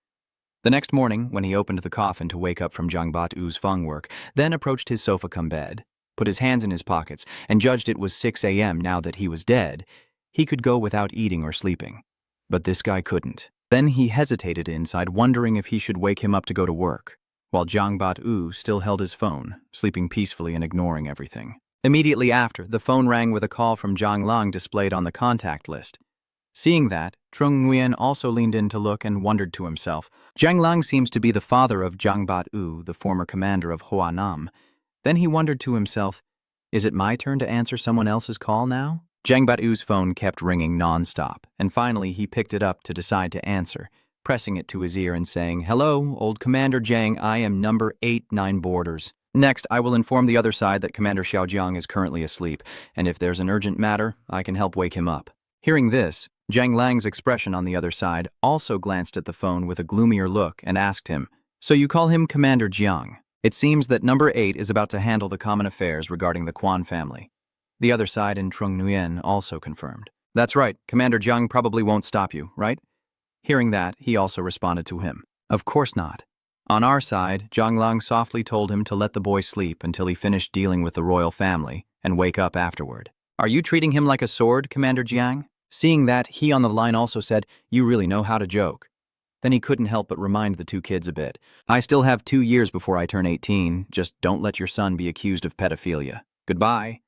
Speaker 1: The next morning, when he opened the coffin to wake up from Zhang Bat-u's feng work, then approached his sofa-cum-bed, put his hands in his pockets, and judged it was 6 a.m. now that he was dead, he could go without eating or sleeping. But this guy couldn't. Then he hesitated inside, wondering if he should wake him up to go to work, while Zhang Bat-u still held his phone, sleeping peacefully and ignoring everything. Immediately after, the phone rang with a call from Zhang Lang displayed on the contact list. Seeing that, Trung Nguyen also leaned in to look and wondered to himself, Zhang Lang seems to be the father of Zhang Bat-u, the former commander of Hoa Nam. Then he wondered to himself, is it my turn to answer someone else's call now? Zhang Bat-u's phone kept ringing non-stop, and finally he picked it up to decide to answer, pressing it to his ear and saying, "Hello, old Commander Zhang, I am number 89 Borders. Next, I will inform the other side that Commander Xiaojiang is currently asleep, and if there's an urgent matter, I can help wake him up." Hearing this, Zhang Lang's expression on the other side also glanced at the phone with a gloomier look and asked him, "So you call him Commander Jiang? It seems that number 8 is about to handle the common affairs regarding the Quan family." The other side in Trung Nguyen also confirmed, "That's right, Commander Jiang probably won't stop you, right?" Hearing that, he also responded to him, "Of course not." On our side, Zhang Lang softly told him to let the boy sleep until he finished dealing with the royal family and wake up afterward. "Are you treating him like a sword, Commander Jiang?" Seeing that, he on the line also said, "You really know how to joke." Then he couldn't help but remind the two kids a bit, "I still have 2 years before I turn 18, just don't let your son be accused of pedophilia. Goodbye."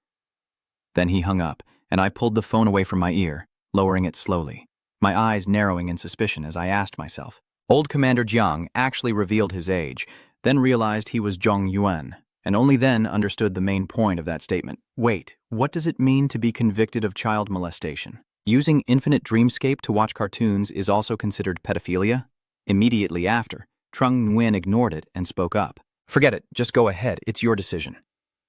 Speaker 1: Then he hung up, and I pulled the phone away from my ear, lowering it slowly, my eyes narrowing in suspicion as I asked myself. Old Commander Jiang actually revealed his age, then realized he was Zhong Yuan, and only then understood the main point of that statement. Wait, what does it mean to be convicted of child molestation? Using Infinite Dreamscape to watch cartoons is also considered pedophilia? Immediately after, Trung Nguyen ignored it and spoke up. "Forget it, just go ahead, it's your decision."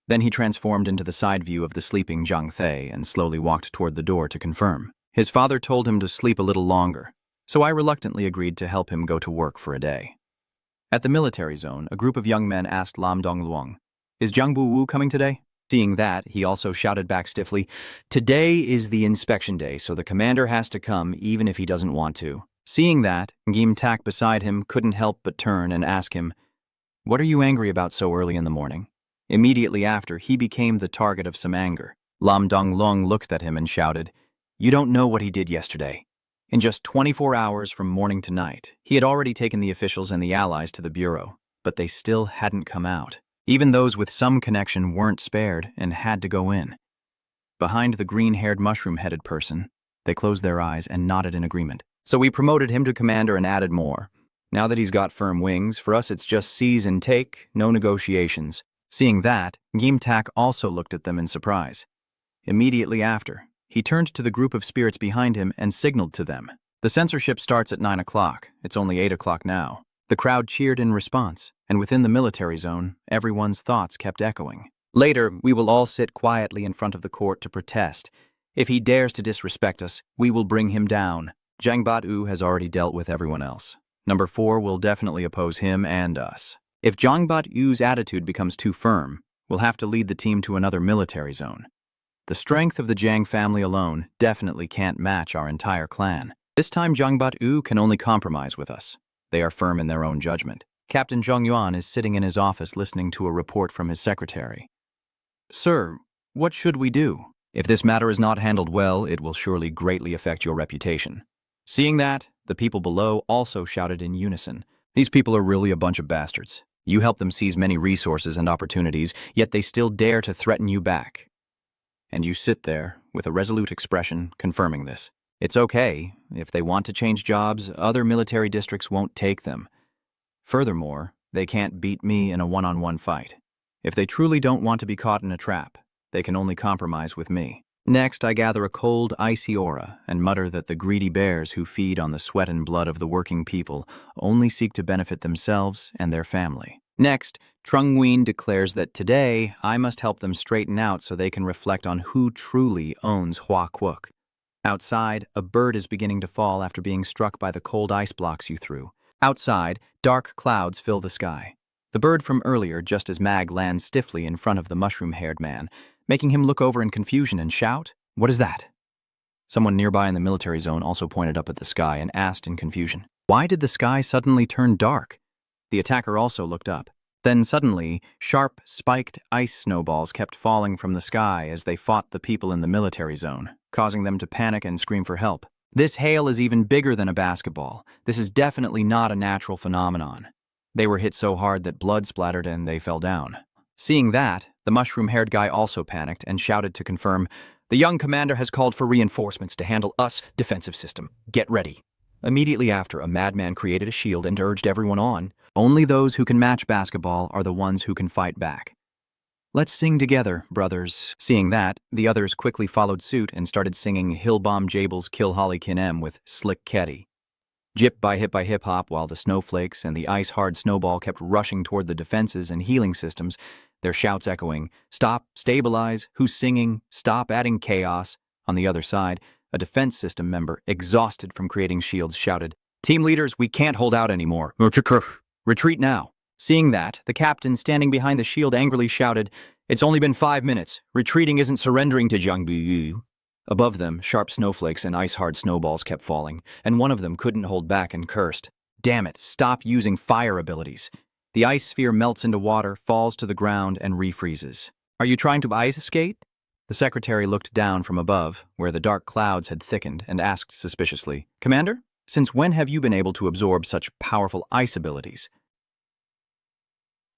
Speaker 1: Then he transformed into the side view of the sleeping Zhang Thay and slowly walked toward the door to confirm. His father told him to sleep a little longer, so I reluctantly agreed to help him go to work for a day. At the military zone, a group of young men asked Lam Dongluang, "Is Jiang Bu-wu coming today?" Seeing that, he also shouted back stiffly, "Today is the inspection day, so the commander has to come even if he doesn't want to." Seeing that, Ngim Tak beside him couldn't help but turn and ask him, "What are you angry about so early in the morning?" Immediately after, he became the target of some anger. Lam Donglong looked at him and shouted, "You don't know what he did yesterday." In just 24 hours from morning to night, he had already taken the officials and the allies to the bureau, but they still hadn't come out. Even those with some connection weren't spared and had to go in. Behind the green-haired mushroom-headed person, they closed their eyes and nodded in agreement. "So we promoted him to commander and added more. Now that he's got firm wings, for us it's just seize and take, no negotiations." Seeing that, Ngim Tak also looked at them in surprise. Immediately after, he turned to the group of spirits behind him and signaled to them. "The censorship starts at 9 o'clock. It's only 8 o'clock now." The crowd cheered in response, and within the military zone, everyone's thoughts kept echoing. "Later, we will all sit quietly in front of the court to protest. If he dares to disrespect us, we will bring him down. Zhang Bat-u has already dealt with everyone else. Number 4 will definitely oppose him and us. If Zhang Bat-u's attitude becomes too firm, we'll have to lead the team to another military zone. The strength of the Zhang family alone definitely can't match our entire clan. This time Zhang Bat-u can only compromise with us. They are firm in their own judgment." Captain Zhong Yuan is sitting in his office listening to a report from his secretary. "Sir, what should we do?" "If this matter is not handled well, it will surely greatly affect your reputation." Seeing that, the people below also shouted in unison, "These people are really a bunch of bastards. You help them seize many resources and opportunities, yet they still dare to threaten you back." And you sit there, with a resolute expression, confirming this. It's okay. If they want to change jobs, other military districts won't take them. Furthermore, they can't beat me in a one-on-one fight. If they truly don't want to be caught in a trap, they can only compromise with me. Next, I gather a cold, icy aura and mutter that the greedy bears who feed on the sweat and blood of the working people only seek to benefit themselves and their family. Next, Trung Nguyen declares that today I must help them straighten out so they can reflect on who truly owns Hua Quoc. Outside, a bird is beginning to fall after being struck by the cold ice blocks you threw. Outside, dark clouds fill the sky. The bird from earlier, just as Mag lands stiffly in front of the mushroom-haired man, making him look over in confusion and shout, "What is that?" Someone nearby in the military zone also pointed up at the sky and asked in confusion, "Why did the sky suddenly turn dark?" The attacker also looked up. Then suddenly, sharp, spiked ice snowballs kept falling from the sky as they fought the people in the military zone, causing them to panic and scream for help. This hail is even bigger than a basketball. This is definitely not a natural phenomenon. They were hit so hard that blood splattered and they fell down. Seeing that, the mushroom-haired guy also panicked and shouted to confirm, "The young commander has called for reinforcements to handle us defensive system. Get ready." Immediately after, a madman created a shield and urged everyone on. Only those who can match basketball are the ones who can fight back. "Let's sing together, brothers." Seeing that, the others quickly followed suit and started singing Hillbomb Jabel's Kill Holly Kin M with Slick Ketty. Jip by hip hop, while the snowflakes and the ice-hard snowball kept rushing toward the defenses and healing systems, their shouts echoing, "Stop, stabilize, who's singing, stop adding chaos." On the other side, a defense system member, exhausted from creating shields, shouted, "Team leaders, we can't hold out anymore. Retreat now." Seeing that, the captain standing behind the shield angrily shouted, "It's only been 5 minutes. Retreating isn't surrendering to Jiangbu." Above them, sharp snowflakes and ice-hard snowballs kept falling, and one of them couldn't hold back and cursed, "Damn it, stop using fire abilities." The ice sphere melts into water, falls to the ground, and refreezes. "Are you trying to ice skate?" The secretary looked down from above, where the dark clouds had thickened, and asked suspiciously, "Commander, since when have you been able to absorb such powerful ice abilities?"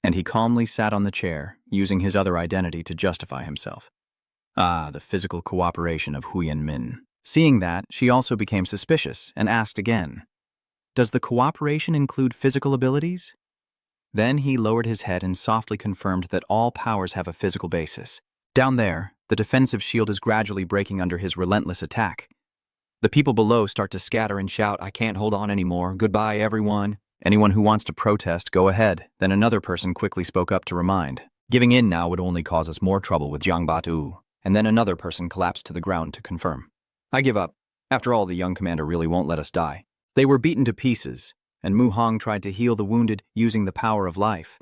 Speaker 1: And he calmly sat on the chair, using his other identity to justify himself. Ah, the physical cooperation of Huyen Min. Seeing that, she also became suspicious and asked again, "Does the cooperation include physical abilities?" Then he lowered his head and softly confirmed that all powers have a physical basis. Down there, the defensive shield is gradually breaking under his relentless attack. The people below start to scatter and shout, "I can't hold on anymore. Goodbye, everyone." Anyone who wants to protest, go ahead. Then another person quickly spoke up to remind, "Giving in now would only cause us more trouble with Jiang Batu." And then another person collapsed to the ground to confirm, "I give up. After all, the young commander really won't let us die." They were beaten to pieces, and Mu Hong tried to heal the wounded using the power of life,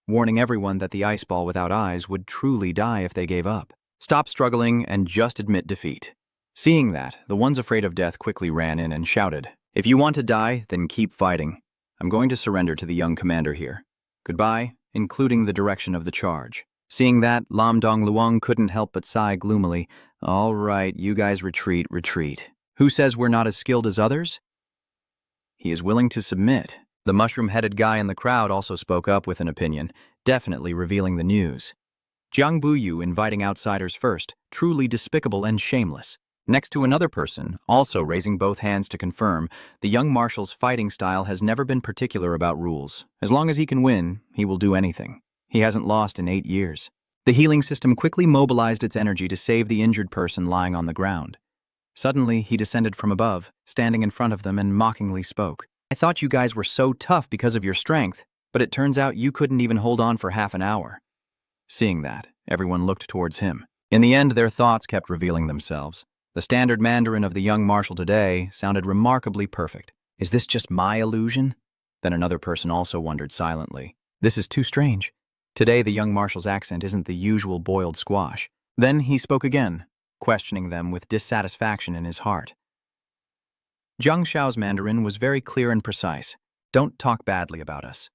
Speaker 1: warning everyone that the ice ball without eyes would truly die if they gave up. Stop struggling and just admit defeat. Seeing that, the ones afraid of death quickly ran in and shouted, "If you want to die, then keep fighting. I'm going to surrender to the young commander here. Goodbye, including the direction of the charge." Seeing that, Lam Dong Luong couldn't help but sigh gloomily. "All right, you guys retreat. Who says we're not as skilled as others?" He is willing to submit. The mushroom-headed guy in the crowd also spoke up with an opinion, definitely revealing the news. Jiang Buyu inviting outsiders first, truly despicable and shameless. Next to another person, also raising both hands to confirm, the young marshal's fighting style has never been particular about rules. As long as he can win, he will do anything. He hasn't lost in 8 years. The healing system quickly mobilized its energy to save the injured person lying on the ground. Suddenly, he descended from above, standing in front of them, and mockingly spoke. "I thought you guys were so tough because of your strength, but it turns out you couldn't even hold on for half an hour." Seeing that, everyone looked towards him. In the end, their thoughts kept revealing themselves. The standard Mandarin of the young marshal today sounded remarkably perfect. Is this just my illusion? Then another person also wondered silently. This is too strange. Today, the young marshal's accent isn't the usual boiled squash. Then he spoke again, questioning them with dissatisfaction in his heart. Zhang Xiao's Mandarin was very clear and precise. Don't talk badly about us.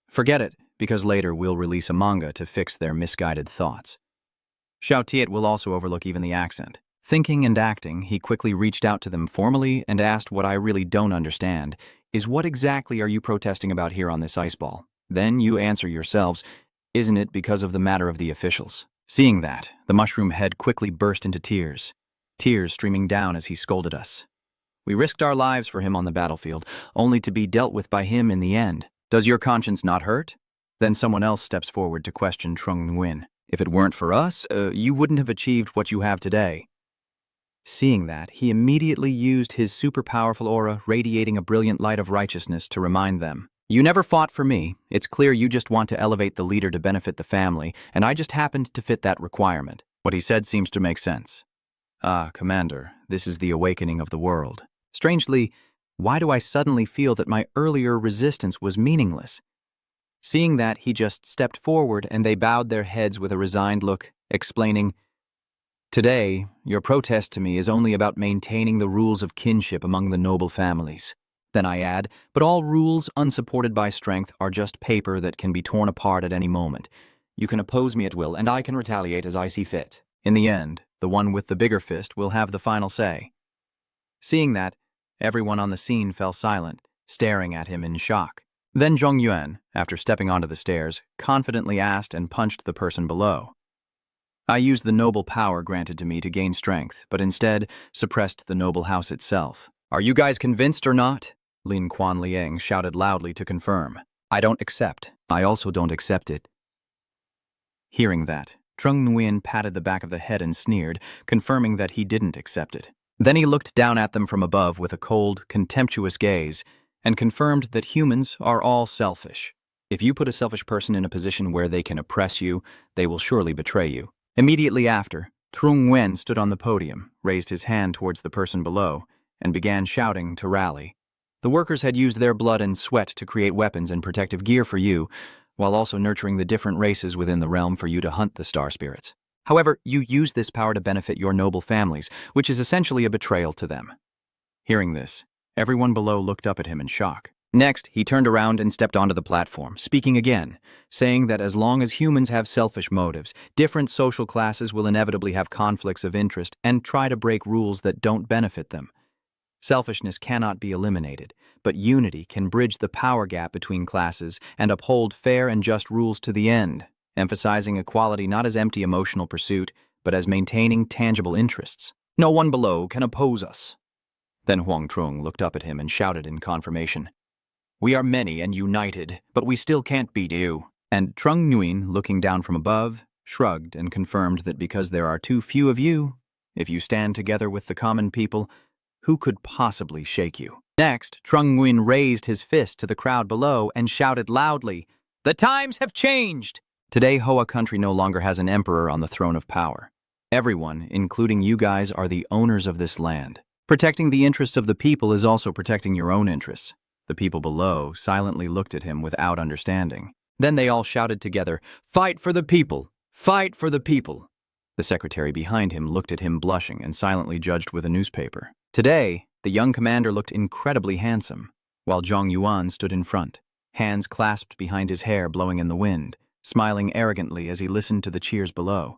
Speaker 1: Forget it, because later we'll release a manga to fix their misguided thoughts. Xiao Tiet will also overlook even the accent. Thinking and acting, he quickly reached out to them formally and asked what I really don't understand, is what exactly are you protesting about here on this ice ball? Then you answer yourselves, isn't it because of the matter of the officials? Seeing that, the mushroom head quickly burst into tears.
Speaker 3: tears streaming down as he scolded us. We risked our lives for him on the battlefield, only to be dealt with by him in the end. Does your conscience not hurt? Then someone else steps forward to question Trung Nguyen. If it weren't for us, you wouldn't have achieved what you have today. Seeing that, he immediately used his super-powerful aura, radiating a brilliant light of righteousness to remind them. You never fought for me. It's clear you just want to elevate the leader to benefit the family, and I just happened to fit that requirement. What he said seems to make sense. Ah, Commander, this is the awakening of the world. Strangely, why do I suddenly feel that my earlier resistance was meaningless? Seeing that, he just stepped forward and they bowed their heads with a resigned look, explaining, Today, your protest to me is only about maintaining the rules of kinship among the noble families. Then I add, but all rules unsupported by strength are just paper that can be torn apart at any moment. You can oppose me at will, and I can retaliate as I see fit. In the end, the one with the bigger fist will have the final say. Seeing that, everyone on the scene fell silent, staring at him in shock. Then Zhong Yuan, after stepping onto the stairs, confidently asked and punched the person below. I used the noble power granted to me to gain strength, but instead suppressed the noble house itself. Are you guys convinced or not? Lin Quan Liang shouted loudly to confirm. I don't accept. I also don't accept it. Hearing that, Trung Nguyen patted the back of the head and sneered, confirming that he didn't accept it. Then he looked down at them from above with a cold, contemptuous gaze, and confirmed that humans are all selfish. If you put a selfish person in a position where they can oppress you, they will surely betray you. Immediately after, Trung Nguyen stood on the podium, raised his hand towards the person below, and began shouting to rally. The workers had used their blood and sweat to create weapons and protective gear for you, while also nurturing the different races within the realm for you to hunt the star spirits. However, you use this power to benefit your noble families, which is essentially a betrayal to them. Hearing this, everyone below looked up at him in shock. Next, he turned around and stepped onto the platform, speaking again, saying that as long as humans have selfish motives, different social classes will inevitably have conflicts of interest and try to break rules that don't benefit them. Selfishness cannot be eliminated, but unity can bridge the power gap between classes and uphold fair and just rules to the end, emphasizing equality not as empty emotional pursuit, but as maintaining tangible interests. No one below can oppose us. Then Huang Trung looked up at him and shouted in confirmation. We are many and united, but we still can't beat you. And Trung Nguyen, looking down from above, shrugged and confirmed that because there are too few of you, if you stand together with the common people, who could possibly shake you? Next, Trung Nguyen raised his fist to the crowd below and shouted loudly, The times have changed! Today, Hoa country no longer has an emperor on the throne of power. Everyone, including you guys, are the owners of this land. Protecting the interests of the people is also protecting your own interests. The people below silently looked at him without understanding. Then they all shouted together, Fight for the people! Fight for the people! The secretary behind him looked at him blushing and silently judged with a newspaper. Today, the young commander looked incredibly handsome, while Zhong Yuan stood in front, hands clasped behind his hair blowing in the wind, smiling arrogantly as he listened to the cheers below.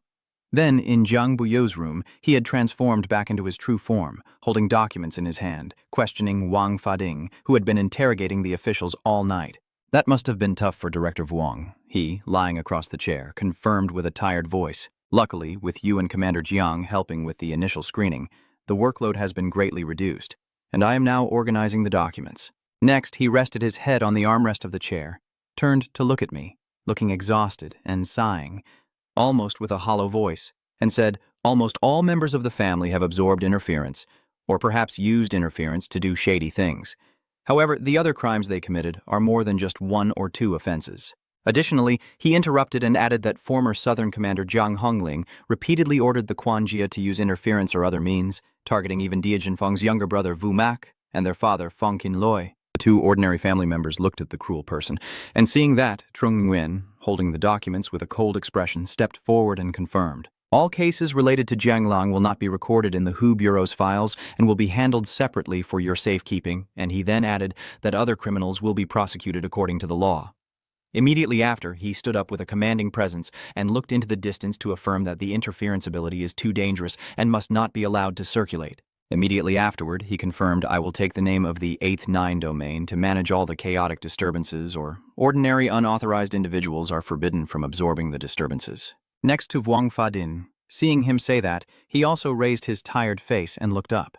Speaker 3: Then, in Jiang Buyo's room, he had transformed back into his true form, holding documents in his hand, questioning Wang Fading, who had been interrogating the officials all night. That must have been tough for Director Vuong, he, lying across the chair, confirmed with a tired voice. Luckily, with you and Commander Jiang helping with the initial screening, the workload has been greatly reduced, and I am now organizing the documents. Next, he rested his head on the armrest of the chair, turned to look at me, looking exhausted and sighing, almost with a hollow voice, and said, Almost all members of the family have absorbed interference, or perhaps used interference to do shady things. However, the other crimes they committed are more than just 1 or 2 offenses. Additionally, he interrupted and added that former Southern Commander Jiang Hongling repeatedly ordered the Quan Jia to use interference or other means, targeting even Dia Jinfeng's younger brother Vu Mak and their father Feng Qin Loi. The 2 ordinary family members looked at the cruel person, and seeing that, Trung Nguyen, holding the documents with a cold expression, stepped forward and confirmed. All cases related to Jiang Lang will not be recorded in the Hu Bureau's files and will be handled separately for your safekeeping, and he then added that other criminals will be prosecuted according to the law. Immediately after, he stood up with a commanding presence and looked into the distance to affirm that the interference ability is too dangerous and must not be allowed to circulate. Immediately afterward, he confirmed, I will take the name of the 8th 9 domain to manage all the chaotic disturbances, or ordinary unauthorized individuals are forbidden from absorbing the disturbances. Next to Wang Fadin, Seeing him say that, he also raised his tired face and looked up.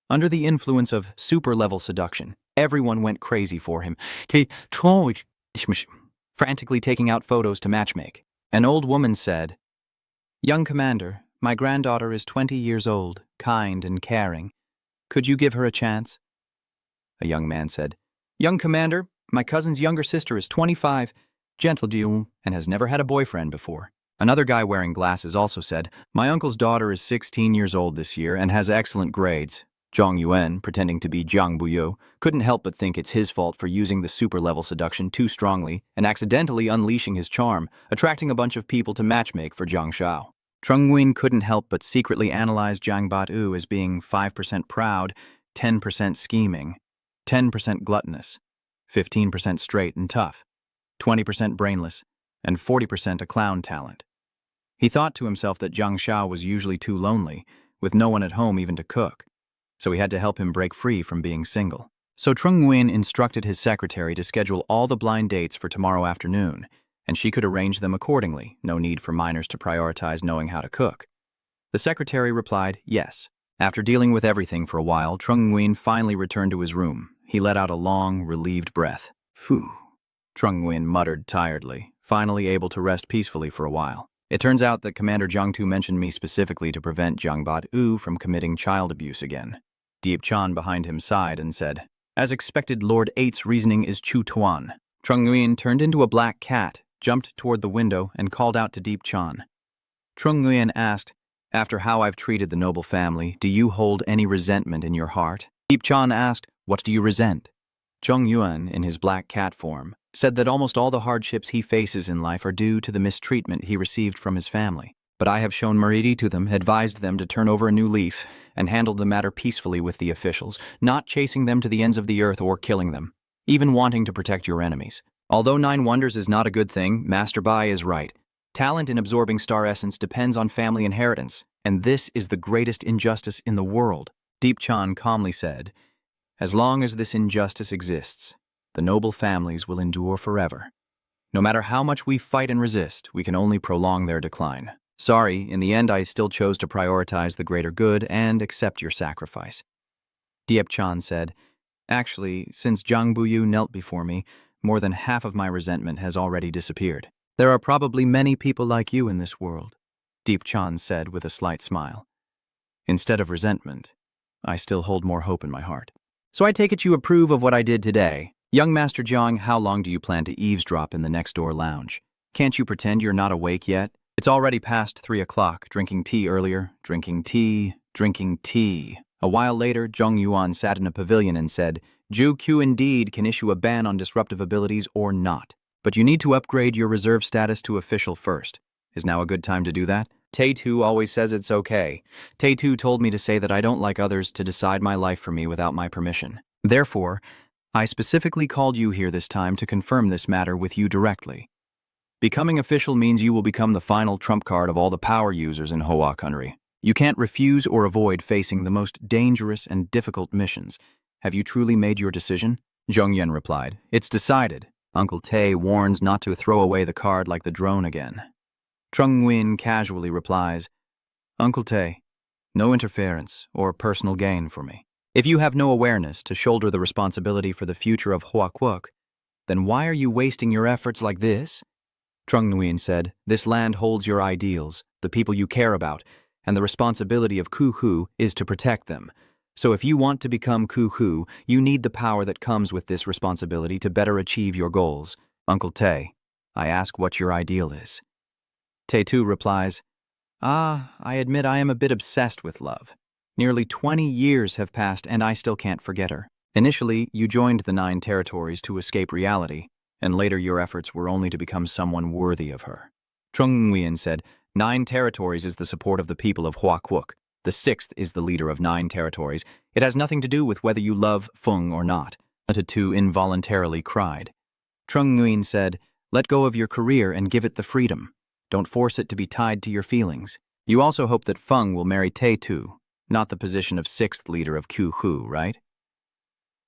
Speaker 3: Under the influence of
Speaker 1: super-level seduction, everyone went crazy for him, frantically taking out photos to matchmake.
Speaker 3: An old woman said, "Young commander, my granddaughter is 20 years old, kind and caring. Could you give her a chance?"
Speaker 1: A young man said, "Young commander, my cousin's younger sister is 25, gentle deal, and has never had a boyfriend before." Another guy wearing glasses also said, "My uncle's daughter is 16 years old this year and has excellent grades." Zhang Yuan, pretending to be Jiang Buyo, couldn't help but think it's his fault for using the super-level seduction too strongly and accidentally unleashing his charm, attracting a bunch of people to matchmake for Zhang Shao.
Speaker 3: Trung Nguyen couldn't help but secretly analyze Jiang Bat-u as being 5% proud, 10% scheming, 10% gluttonous, 15% straight and tough, 20% brainless, and 40% a clown talent. He thought to himself that Zhang Shao was usually too lonely, with no one at home even to cook, so he had to help him break free from being single. So Trung Nguyen instructed his secretary to schedule all the blind dates for tomorrow afternoon, and she could arrange them accordingly, no need for minors to prioritize knowing how to cook. The secretary replied, yes. After dealing with everything for a while, Trung Nguyen finally returned to his room. He let out a long, relieved breath. Phew, Trung Nguyen muttered tiredly, finally able to rest peacefully for a while. It turns out that Commander Jiang Tu mentioned me specifically to prevent Jiang Bat-u from committing child abuse again. Diep Chan behind him sighed and said, "As expected, Lord 8's reasoning is Chu Tuan." Trung Nguyen turned into a black cat, jumped toward the window, and called out to Diep Chan. Trung Nguyen asked, "After how I've treated the noble family, do you hold any resentment in your heart?" Diep Chan asked, "What do you resent?"
Speaker 1: Zhang Yuan, in his black cat form, said that almost all the hardships he faces in life are due to the mistreatment he received from his family. But I have shown mercy to them, advised them to turn over a new leaf, and handled the matter peacefully with the officials, not chasing them to the ends of the earth or killing them, even wanting to protect your enemies. Although 9 wonders is not a good thing, Master Bai is right. Talent in absorbing star essence depends on family inheritance, and this is the greatest injustice in the world. Diep Chan calmly said, "As long as this injustice exists, the noble families will endure forever. No matter how much we fight and resist, we can only prolong their decline. Sorry, in the end I still chose to prioritize the greater good and accept your sacrifice." Diep Chan said, "Actually, since Jiang Buyu knelt before me, more than half of my resentment has already disappeared. There are probably many people like you in this world," Diep Chan said with a slight smile. "Instead of resentment, I still hold more hope in my heart." "So I take it you approve of what I did today? Young Master Jiang, how long do you plan to eavesdrop in the next-door lounge? Can't you pretend you're not awake yet? It's already past 3 o'clock, drinking tea earlier, drinking tea, drinking tea." A while later, Zhang Yuan sat in a pavilion and said, "Zhu Q indeed can issue a ban on disruptive abilities or not, but you need to upgrade your reserve status to official first. Is now a good time to do that?" "Tae-tu always says it's okay. Tae-tu told me to say that I don't like others to decide my life for me without my permission.
Speaker 3: Therefore, I specifically called you here this time to confirm this matter with you directly.
Speaker 1: Becoming official means you will become the final trump card of all the power users in Hoa country.
Speaker 3: You can't refuse or avoid facing the most dangerous and difficult missions. Have you truly made your decision?"
Speaker 1: Zhong Yan replied, "It's decided. Uncle Tae warns not to throw away the card like the drone again."
Speaker 3: Trung Nguyen casually replies, "Uncle Tae, no interference or personal gain for me. If you have no awareness to shoulder the responsibility for the future of Hoa Quoc, then why are you wasting your efforts like this?"
Speaker 1: Trung Nguyen said, "This land holds your ideals, the people you care about, and the responsibility of Ku Hu is to protect them. So if you want to become Ku Hu, you need the power that comes with this responsibility to better achieve your goals."
Speaker 3: "Uncle Tae, I ask what your ideal is." Tae-tu replies, I admit I am a bit obsessed with love. Nearly 20 years have passed and I still can't forget her. Initially, you joined the 9 territories to escape reality, and later your efforts were only to become someone worthy of her."
Speaker 1: Trung Nguyen said, 9 territories is the support of the people of Hoa Quoc. The 6th is the leader of 9 territories. It has nothing to do with whether you love Feng or not."
Speaker 3: Tae-tu involuntarily cried. Trung Nguyen said, "Let go of your career and give it the freedom. Don't force it to be tied to your feelings. You also hope that Feng will marry Tae-tu, not the position of 6th leader of Ku Hu, right?"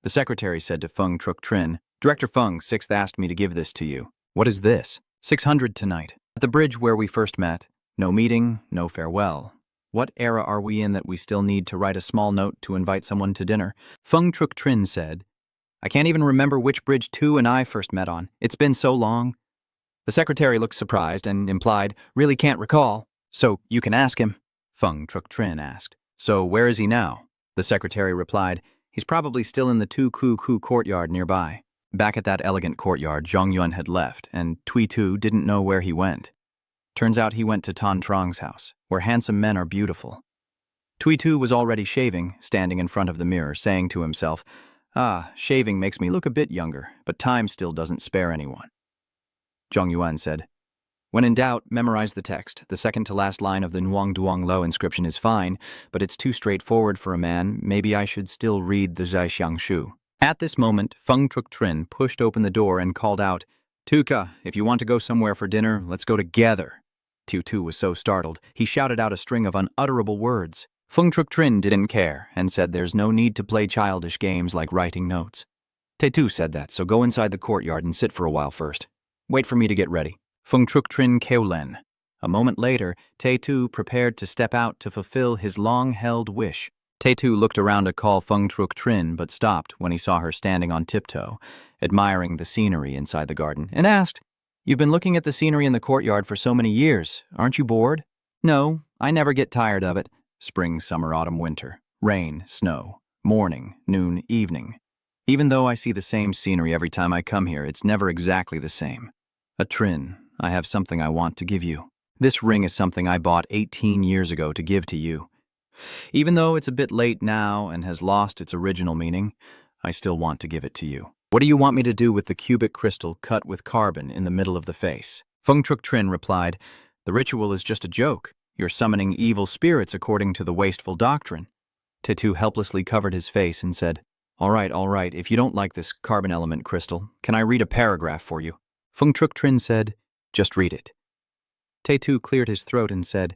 Speaker 3: The secretary said to Feng Truc Trin, "Director Feng, 6th asked me to give this to you." "What is this?" 600 tonight. At the bridge where we first met, No meeting, no farewell. What era are we in that we still need to write a small note to invite someone to dinner? Feng Truk Trin said, I can't even remember which bridge Tu and I first met on. It's been so long.
Speaker 1: The secretary looked surprised and implied, really can't recall.
Speaker 3: So you can ask him, Feng Truk Trin asked. So where is he now? The secretary replied, he's probably still in the Tu Ku Ku courtyard nearby. Back at that elegant courtyard, Zhang Yuan had left, and Tui Tu didn't know where he went. Turns out he went to Tan Trong's house, where handsome men are beautiful. Tui Tu was already shaving, standing in front of the mirror, saying to himself, shaving makes me look a bit younger, but time still doesn't spare anyone. Zhang Yuan said, when in doubt, memorize the text. The second to last line of the Nuang Duang Lo inscription is fine, but it's too straightforward for a man. Maybe I should still read the Zai Xiang Shu. At this moment, Feng Truk Trin pushed open the door and called out, Tuka, if you want to go somewhere for dinner, let's go together. Tu was so startled, he shouted out a string of unutterable words. Feng Truk Trin didn't care and said there's no need to play childish games like writing notes. Tu said that, so go inside the courtyard and sit for a while first. Wait for me to get ready. Feng Truk Trin Keolen. A moment later, Tu prepared to step out to fulfill his long-held wish. Tu looked around to call Feng Truk Trin but stopped when he saw her standing on tiptoe, admiring the scenery inside the garden, and asked, You've been looking at the scenery in the courtyard for so many years. Aren't you bored? No, I never get tired of it. Spring, summer, autumn, winter. Rain, snow. Morning, noon, evening. Even though I see the same scenery every time I come here, it's never exactly the same. Trin, I have something I want to give you. This ring is something I bought 18 years ago to give to you. Even though it's a bit late now and has lost its original meaning, I still want to give it to you. What do you want me to do with the cubic crystal cut with carbon in the middle of the face? Feng Truk Trin replied, the ritual is just a joke. You're summoning evil spirits according to the wasteful doctrine. Tu helplessly covered his face and said, all right, if you don't like this carbon element crystal, can I read a paragraph for you? Feng Truk Trin said, just read it. Tu cleared his throat and said,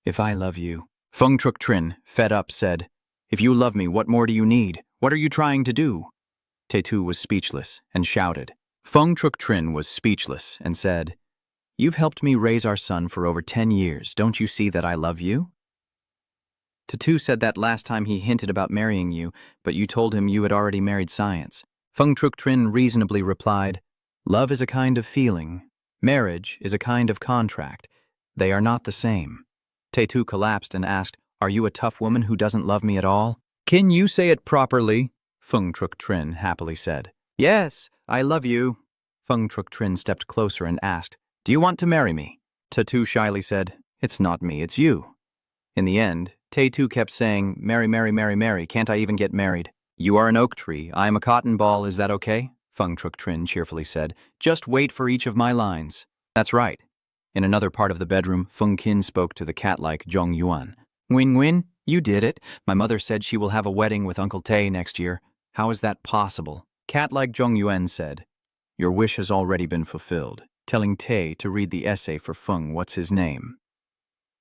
Speaker 3: if I love you. Feng Truk Trin, fed up, said, if you love me, what more do you need? What are you trying to do? Tu was speechless and shouted. Feng Truk Trin was speechless and said, you've helped me raise our son for over 10 years. Don't you see that I love you? Tu said that last time he hinted about marrying you, but you told him you had already married science. Feng Truk Trin reasonably replied, love is a kind of feeling. Marriage is a kind of contract. They are not the same. Tu collapsed and asked, are you a tough woman who doesn't love me at all? Can you say it properly? Feng Truk Trin happily said. Yes, I love you. Feng Truk Trin stepped closer and asked, do you want to marry me? Tu shyly said, it's not me, it's you. In the end, Tu kept saying, marry, marry, marry, marry, can't I even get married? You are an oak tree, I am a cotton ball, is that okay? Feng Truk Trin cheerfully said, just wait for each of my lines. That's right. In another part of the bedroom, Feng Qin spoke to the cat-like Zhong Yuan. Nguyen, you did it. My mother said she will have a wedding with Uncle Tay next year. How is that possible? Cat-like Zhong Yuan said, your wish has already been fulfilled, telling Tay to read the essay for Feng what's his name.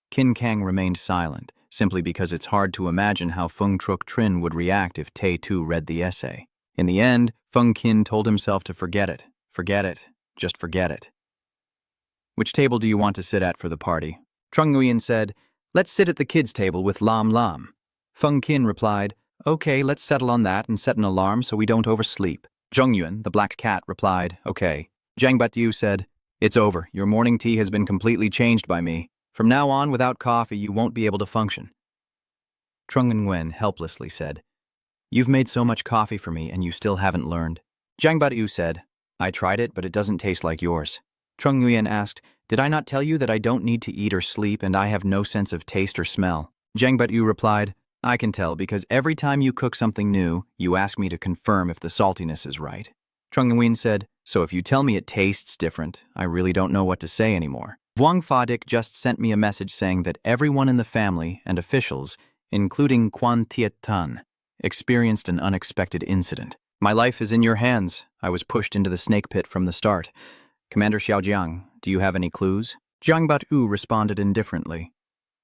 Speaker 3: Qin Kang remained silent, simply because it's hard to imagine how Feng Truk Trin would react if Tay too read the essay. In the end, Feng Qin told himself to forget it, just forget it. Which table do you want to sit at for the party? Trung Nguyen said, let's sit at the kids' table with Lam Lam. Feng Qin replied, okay, let's settle on that and set an alarm so we don't oversleep. Zhong Yuan, the black cat, replied, okay. Zhang Batyu said, it's over. Your morning tea has been completely changed by me. From now on, without coffee, you won't be able to function. Trung Nguyen helplessly said, you've made so much coffee for me and you still haven't learned. Zhang Batyu said, I tried it, but it doesn't taste like yours. Trung Nguyen asked, did I not tell you that I don't need to eat or sleep and I have no sense of taste or smell? Zhang Batyu replied, I can tell because every time you cook something new, you ask me to confirm if the saltiness is right. Trung Nguyen said, so if you tell me it tastes different, I really don't know what to say anymore. Vuong Phadik just sent me a message saying that everyone in the family and officials, including Quan Thiet Tan, experienced an unexpected incident. My life is in your hands. I was pushed into the snake pit from the start. Commander Xiaojiang, do you have any clues? Zhang Batyu responded indifferently.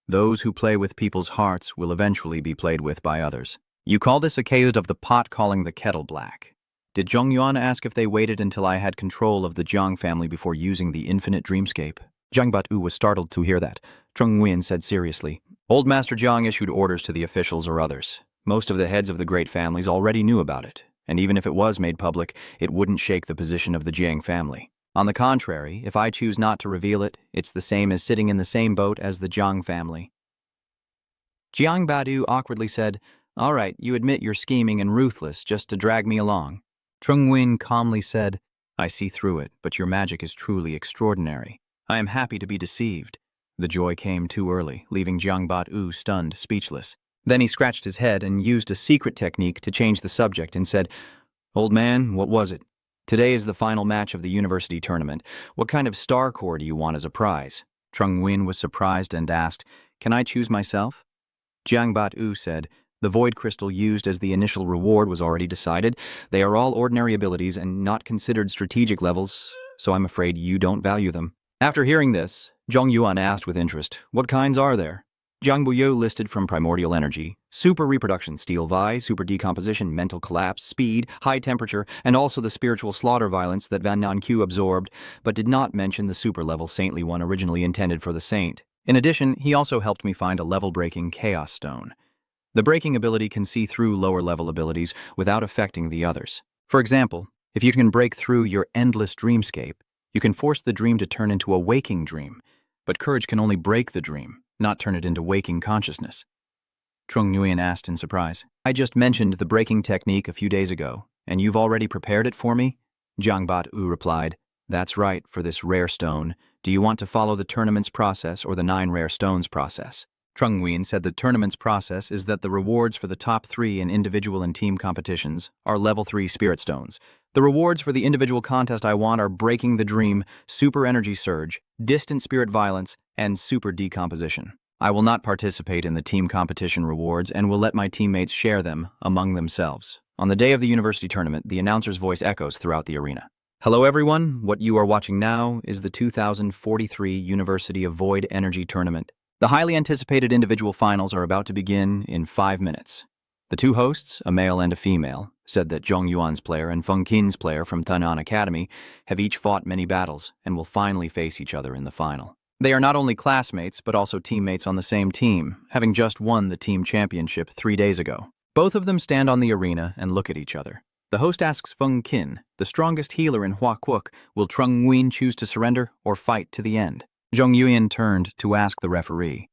Speaker 3: Those who play with people's hearts will eventually be played with by others. You call this a case of the pot calling the kettle black. Did Zhong Yuan ask if they waited until I had control of the Jiang family before using the infinite dreamscape?
Speaker 2: Jiang Bat-u was startled to hear that. Trung Nguyen said seriously, Old Master Jiang issued orders to the officials or others. Most of the heads of the great families already knew about it, and even if it was made public, it wouldn't shake the position of the Jiang family. On the contrary, if I choose not to reveal it, it's the same as sitting in the same boat as the Jiang family.
Speaker 1: Jiang Badu awkwardly said, All right, you admit you're scheming and ruthless just to drag me along.
Speaker 3: Trung Nguyen calmly said, I see through it, but your magic is truly extraordinary. I am happy to be deceived. The joy came too early, leaving Jiang Bat-u stunned, speechless.
Speaker 1: Then he scratched his head and used a secret technique to change the subject and said, Old man, what was it? Today is the final match of the university tournament. What kind of star core do you want as a prize?
Speaker 3: Trung Nguyen was surprised and asked, Can I choose myself?
Speaker 1: Jiang Bat-u said, The void crystal used as the initial reward was already decided. They are all ordinary abilities and not considered strategic levels, so I'm afraid you don't value them. After hearing this, Zhong Yuan asked with interest, What kinds are there? Jiang Buyo listed from primordial energy, super reproduction, steel vi, super decomposition, mental collapse, speed, high temperature, and also the spiritual slaughter violence that Van Nanqiu absorbed, but did not mention the super-level saintly one originally intended for the saint.
Speaker 3: In addition, he also helped me find a level-breaking chaos stone. The breaking ability can see through lower-level abilities without affecting the others. For example, if you can break through your endless dreamscape, you can force the dream to turn into a waking dream, but courage can only break the dream, not turn it into waking consciousness. Trung Nguyen asked in surprise.
Speaker 1: I just mentioned the breaking technique a few days ago, and you've already prepared it for me? Jiang Bat-u replied, That's right, for this rare stone. Do you want to follow the tournament's process or the 9 rare stones process?
Speaker 3: Trung Nguyen said the tournament's process is that the rewards for the top 3 in individual and team competitions are level 3 spirit stones. The rewards for the individual contest I want are breaking the dream, super energy surge, distant spirit violence, and super decomposition. I will not participate in the team competition rewards and will let my teammates share them among themselves. On the day of the university tournament, the announcer's voice echoes throughout the arena. Hello everyone, what you are watching now is the 2043 University of Void Energy Tournament. The highly anticipated individual finals are about to begin in 5 minutes. The 2 hosts, a male and a female, said that Zhong Yuan's player and Feng Qin's player from Tanan Academy have each fought many battles and will finally face each other in the final. They are not only classmates, but also teammates on the same team, having just won the team championship 3 days ago. Both of them stand on the arena and look at each other. The host asks Feng Qin, the strongest healer in Hua Quoc, will Trung Nguyen choose to surrender or fight to the end? Zhong Yuan turned to ask the referee.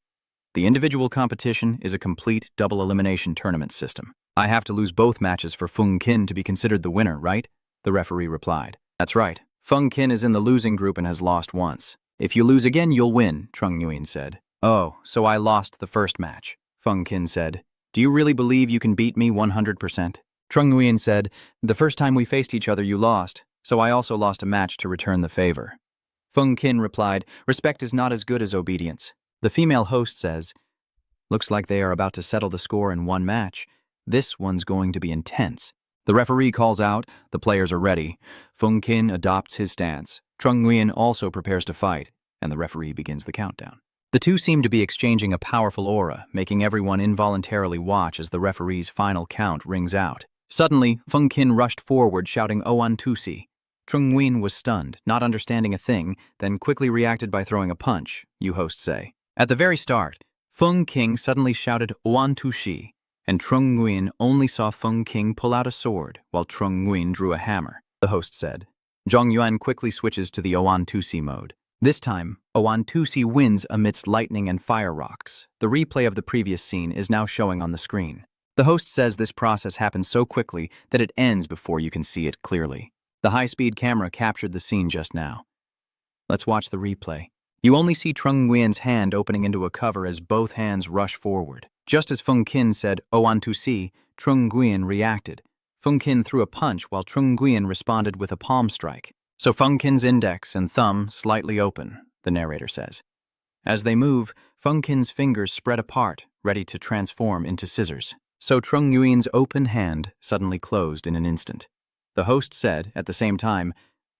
Speaker 3: The individual competition is a complete double elimination tournament system. I have to lose both matches for Feng Qin to be considered the winner, right? The referee replied. That's right. Feng Qin is in the losing group and has lost once. If you lose again, you'll win, Trung Nguyen said. Oh, so I lost the first match, Feng Qin said. Do you really believe you can beat me 100%?
Speaker 1: Trung Nguyen said, The first time we faced each other, you lost, so I also lost a match to return the favor. Feng Qin replied, Respect is not as good as obedience.
Speaker 3: The female host says, Looks like they are about to settle the score in one match. This one's going to be intense.
Speaker 1: The referee calls out, the players are ready. Feng Qin adopts his stance. Trung Nguyen also prepares to fight,
Speaker 3: and the referee begins the countdown. The two seem to be exchanging a powerful aura, making everyone involuntarily watch as the referee's final count rings out. Suddenly, Feng Qin rushed forward, shouting Oan Tusi. Trung Nguyen was stunned, not understanding a thing, then quickly reacted by throwing a punch, you hosts say. At the very start, Feng Qin suddenly shouted Oan Tushi, and Trung Nguyen only saw Feng Qin pull out a sword, while Trung Nguyen drew a hammer, the host said. Zhong Yuan quickly switches to the Oan Tusi mode. This time, Oan Tusi wins amidst lightning and fire rocks. The replay of the previous scene is now showing on the screen. The host says this process happens so quickly that it ends before you can see it clearly. The high-speed camera captured the scene just now. Let's watch the replay. You only see Trung Nguyen's hand opening into a cover as both hands rush forward. Just as Feng Qin said, Oan Tusi, Trung Nguyen reacted. Feng Qin threw a punch while Trung Nguyen responded with a palm strike. So Feng Qin's index and thumb slightly open, the narrator says. As they move, Feng Qin's fingers spread apart, ready to transform into scissors. So Trung Nguyen's open hand suddenly closed in an instant. The host said, at the same time,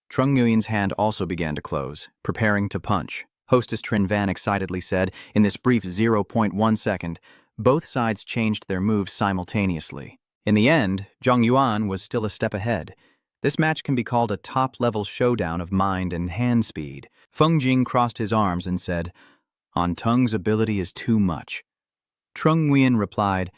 Speaker 3: Trung Nguyen's hand also began to close, preparing to punch. Hostess Trin Van excitedly said, in this brief 0.1 second, both sides changed their moves simultaneously. In the end, Zhong Yuan was still a step ahead. This match can be called a top-level showdown of mind and hand speed. Feng Jing crossed his arms and said, "On Tung's ability is too much." Trung Nguyen replied,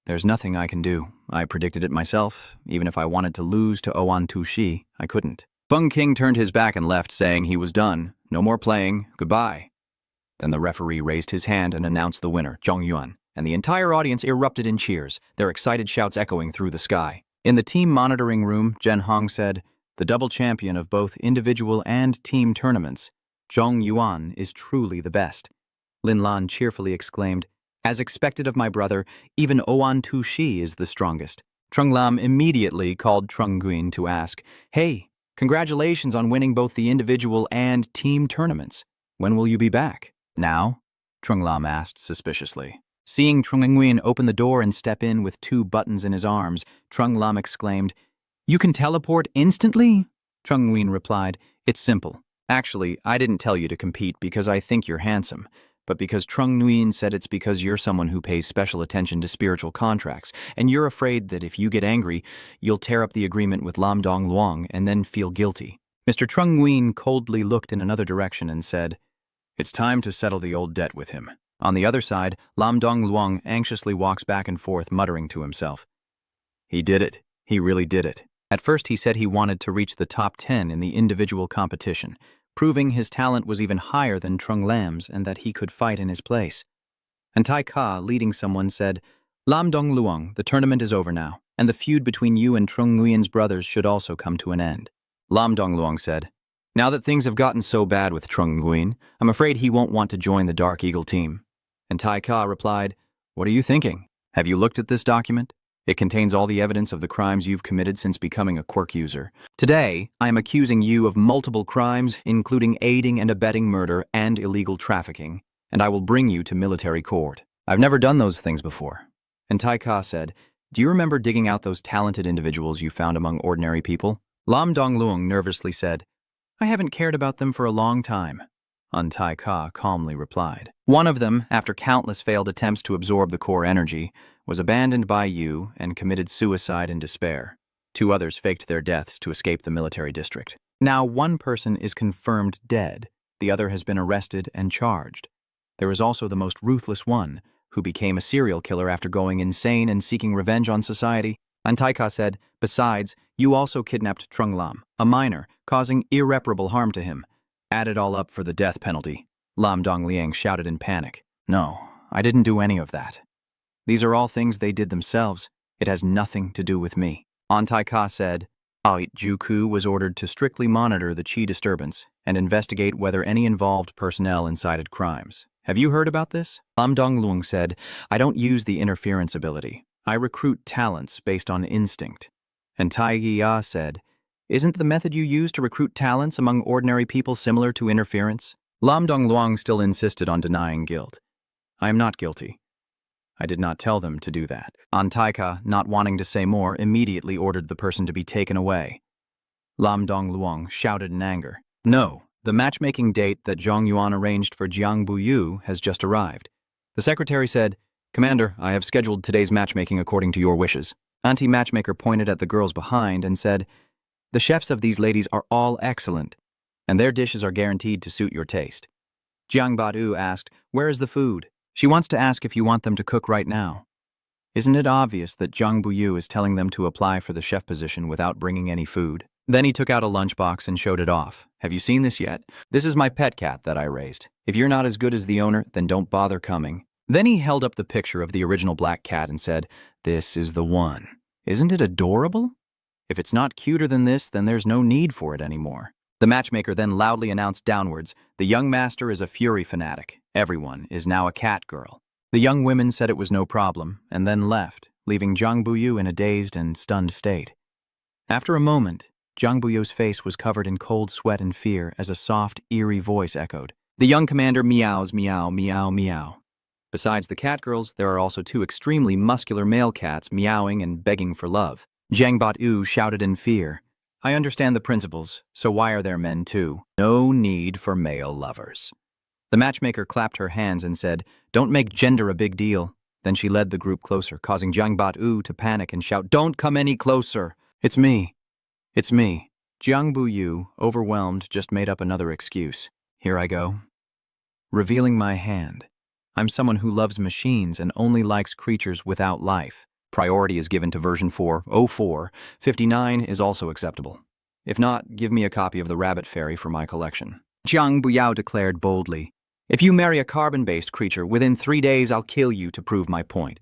Speaker 3: "There's nothing I can do. I predicted it myself. Even if I wanted to lose to Oan Tu Shi, I couldn't." Feng King turned his back and left, saying he was done. No more playing. Goodbye. Then the referee raised his hand and announced the winner, Zhong Yuan, and the entire audience erupted in cheers, their excited shouts echoing through the sky. In the team monitoring room, Zhen Hong said, "The double champion of both individual and team tournaments, Zhong Yuan is truly the best." Lin Lan cheerfully exclaimed, "As expected of my brother, even Oan Tu Shi is the strongest." Trung Lam immediately called Trung Nguyen to ask, "Hey, congratulations on winning both the individual and team tournaments. When will you be back?" "Now?" Trung Lam asked suspiciously. Seeing Trung Nguyen open the door and step in with 2 buttons in his arms, Trung Lam exclaimed, "You can teleport instantly?" Trung Nguyen replied, "It's simple. Actually, I didn't tell you to compete because I think you're handsome, but because Trung Nguyen said it's because you're someone who pays special attention to spiritual contracts, and you're afraid that if you get angry, you'll tear up the agreement with Lam Dong Luong and then feel guilty." Mr. Trung Nguyen coldly looked in another direction and said, "It's time to settle the old debt with him." On the other side, Lam Dong Luong anxiously walks back and forth, muttering to himself. He did it. He really did it. At first he said he wanted to reach the top 10 in the individual competition, proving his talent was even higher than Trung Lam's and that he could fight in his place. And Tai Ka, leading someone, said, "Lam Dong Luong, the tournament is over now, and the feud between you and Trung Nguyen's brothers should also come to an end." Lam Dong Luong said, "Now that things have gotten so bad with Trung Nguyen, I'm afraid he won't want to join the Dark Eagle team." And Tai Ka replied, "What are you thinking? Have you looked at this document? It contains all the evidence of the crimes you've committed since becoming a quirk user. Today, I am accusing you of multiple crimes, including aiding and abetting murder and illegal trafficking, and I will bring you to military court." "I've never done those things before." And Tai Ka said, "Do you remember digging out those talented individuals you found among ordinary people?" Lam Dong Luong nervously said, "I haven't cared about them for a long time." And Tai Ka calmly replied, "One of them, after countless failed attempts to absorb the core energy, was abandoned by you and committed suicide in despair. 2 others faked their deaths to escape the military district. Now 1 person is confirmed dead, the other has been arrested and charged. There is also the most ruthless one, who became a serial killer after going insane and seeking revenge on society." And Tai Ka said, "Besides, you also kidnapped Trung Lam, a minor, causing irreparable harm to him. Add it all up for the death penalty." Lam Dong Liang shouted in panic, "No, I didn't do any of that. These are all things they did themselves. It has nothing to do with me." An Tai Ka said, "Aoit Juku was ordered to strictly monitor the Qi disturbance and investigate whether any involved personnel incited crimes. Have you heard about this?" Lam Dong Luong said, "I don't use the interference ability. I recruit talents based on instinct." And Tai Ya said, "Isn't the method you use to recruit talents among ordinary people similar to interference?" Lam Dong Luong still insisted on denying guilt. "I am not guilty. I did not tell them to do that." An Tai Ka, not wanting to say more, immediately ordered the person to be taken away. Lam Dong Luong shouted in anger, "No, the matchmaking date that Zhong Yuan arranged for Jiang Buyu has just arrived." The secretary said, "Commander, I have scheduled today's matchmaking according to your wishes." Anti-matchmaker pointed at the girls behind and said, "The chefs of these ladies are all excellent, and their dishes are guaranteed to suit your taste." Jiang Badu asked, "Where is the food?" She wants to ask if you want them to cook right now. Isn't it obvious that Jiang Buyu is telling them to apply for the chef position without bringing any food? Then he took out a lunchbox and showed it off. "Have you seen this yet? This is my pet cat that I raised. If you're not as good as the owner, then don't bother coming." Then he held up the picture of the original black cat and said, "This is the one. Isn't it adorable? If it's not cuter than this, then there's no need for it anymore." The matchmaker then loudly announced downwards, "The young master is a fury fanatic. Everyone is now a cat girl." The young women said it was no problem, and then left, leaving Jiang Buyu in a dazed and stunned state. After a moment, Jiang Buyu's face was covered in cold sweat and fear as a soft, eerie voice echoed, "The young commander meows, meow, meow, meow." Besides the cat girls, there are also 2 extremely muscular male cats meowing and begging for love. Jiang Bat-u shouted in fear, "I understand the principles, so why are there men too? No need for male lovers." The matchmaker clapped her hands and said, "Don't make gender a big deal." Then she led the group closer, causing Jiang Bat-u to panic and shout, "Don't come any closer! It's me." It's me. Jiang Buyu, overwhelmed, just made up another excuse. Here I go. Revealing my hand. I'm someone who loves machines and only likes creatures without life.
Speaker 1: Priority is given to version 404. 59 is also acceptable. If not, give me a copy of the Rabbit Fairy for my collection.
Speaker 3: Jiang Buyao declared boldly.
Speaker 1: If you marry a carbon-based creature, within 3 days I'll kill you to prove my point.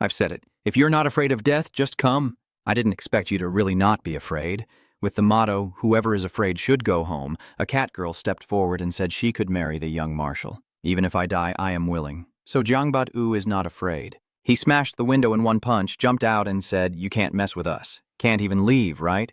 Speaker 1: I've said it. If you're not afraid of death, just come. I didn't expect you to really not be afraid. With the motto, whoever is afraid should go home, a cat girl stepped forward and said she could marry the young marshal. Even if I die, I am willing. So Jiang Bat-u is not afraid. He smashed the window in one punch, jumped out and said, "You can't mess with us. Can't even leave, right?"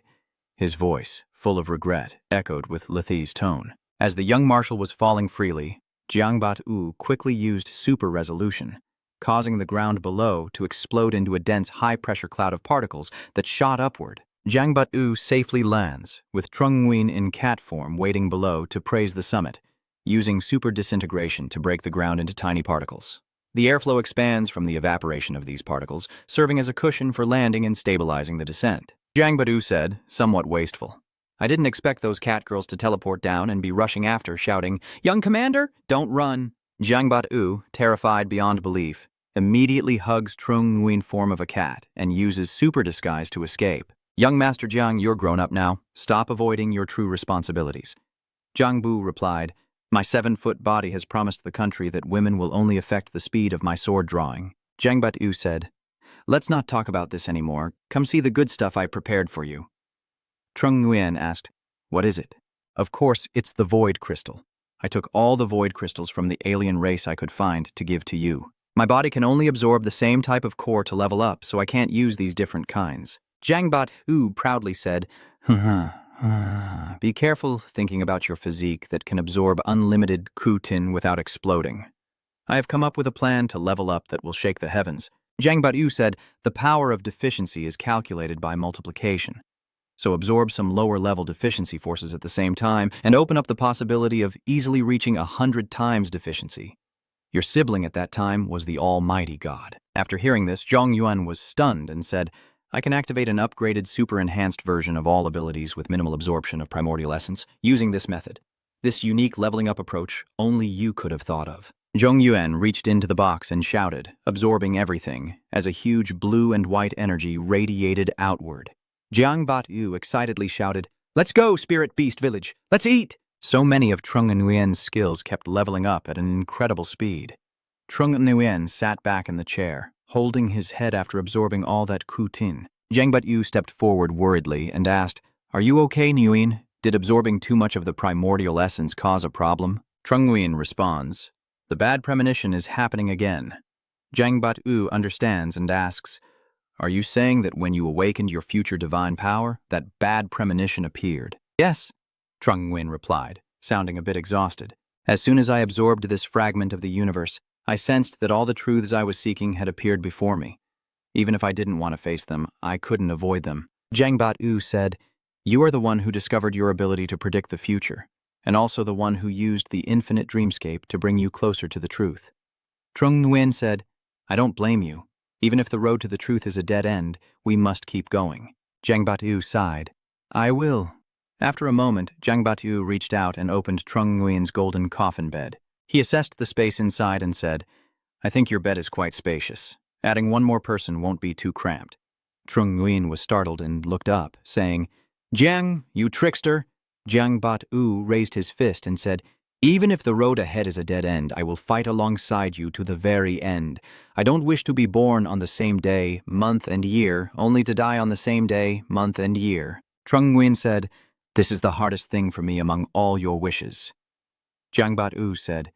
Speaker 1: His voice, full of regret, echoed with Lethi's tone. As the young marshal was falling freely, Jiang Bat-u quickly used super resolution, causing the ground below to explode into a dense high-pressure cloud of particles that shot upward. Jiang Bat-u safely lands, with Trung Nguyen in cat form waiting below to praise the summit, using super disintegration to break the ground into tiny particles. The airflow expands from the evaporation of these particles, serving as a cushion for landing and stabilizing the descent. Jiang Bat-u said, somewhat wasteful. I didn't expect those cat girls to teleport down and be rushing after, shouting, "Young commander, don't run." Jiang Bat-u, terrified beyond belief, immediately hugs Trung Nguyen form of a cat and uses super disguise to escape. Young Master Jiang, you're grown up now. Stop avoiding your true responsibilities. Jiang Bu replied, My 7-foot body has promised the country that women will only affect the speed of my sword drawing. Jiang Bat-u said, Let's not talk about this anymore. Come see the good stuff I prepared for you. Trung Nguyen asked, What is it? Of course, it's the Void Crystal. I took all the Void Crystals from the alien race I could find to give to you. My body can only absorb the same type of core to level up, so I can't use these different kinds. Jiang Bat-u proudly said, Be careful thinking about your physique that can absorb unlimited Ku-tin without exploding. I have come up with a plan to level up that will shake the heavens. Jiang Bat-u said, The power of deficiency is calculated by multiplication. So absorb some lower-level deficiency forces at the same time and open up the possibility of easily reaching 100 times deficiency. Your sibling at that time was the Almighty God. After hearing this, Zhong Yuan was stunned and said, I can activate an upgraded, super-enhanced version of all abilities with minimal absorption of primordial essence using this method. This unique leveling up approach only you could have thought of. Zhong Yuan reached into the box and shouted, absorbing everything, as a huge blue and white energy radiated outward. Jiang Bat-u excitedly shouted, Let's go, Spirit Beast Village! Let's eat! So many of Trung Nguyen's skills kept leveling up at an incredible speed. Trung Nguyen sat back in the chair, holding his head after absorbing all that Ku-tin. Jiang Bat-u stepped forward worriedly and asked, Are you okay, Nguyen? Did absorbing too much of the primordial essence cause a problem? Trung Nguyen responds, The bad premonition is happening again. Jiang Bat-u understands and asks, Are you saying that when you awakened your future divine power, that bad premonition appeared? Yes, Trung Nguyen replied, sounding a bit exhausted. As soon as I absorbed this fragment of the universe, I sensed that all the truths I was seeking had appeared before me. Even if I didn't want to face them, I couldn't avoid them. Jiang Bat-u said, You are the one who discovered your ability to predict the future, and also the one who used the infinite dreamscape to bring you closer to the truth. Trung Nguyen said, I don't blame you. Even if the road to the truth is a dead end, we must keep going. Jiang Bat-u sighed. I will. After a moment, Jiang Bat-u reached out and opened Trung Nguyen's golden coffin bed. He assessed the space inside and said, I think your bed is quite spacious. Adding one more person won't be too cramped. Trung Nguyen was startled and looked up, saying, Jiang, you trickster! Jiang Bat-u raised his fist and said, Even if the road ahead is a dead end, I will fight alongside you to the very end. I don't wish to be born on the same day, month, and year, only to die on the same day, month, and year. Trung Nguyen said, This is the hardest thing for me among all your wishes. Jiang Bat-u said,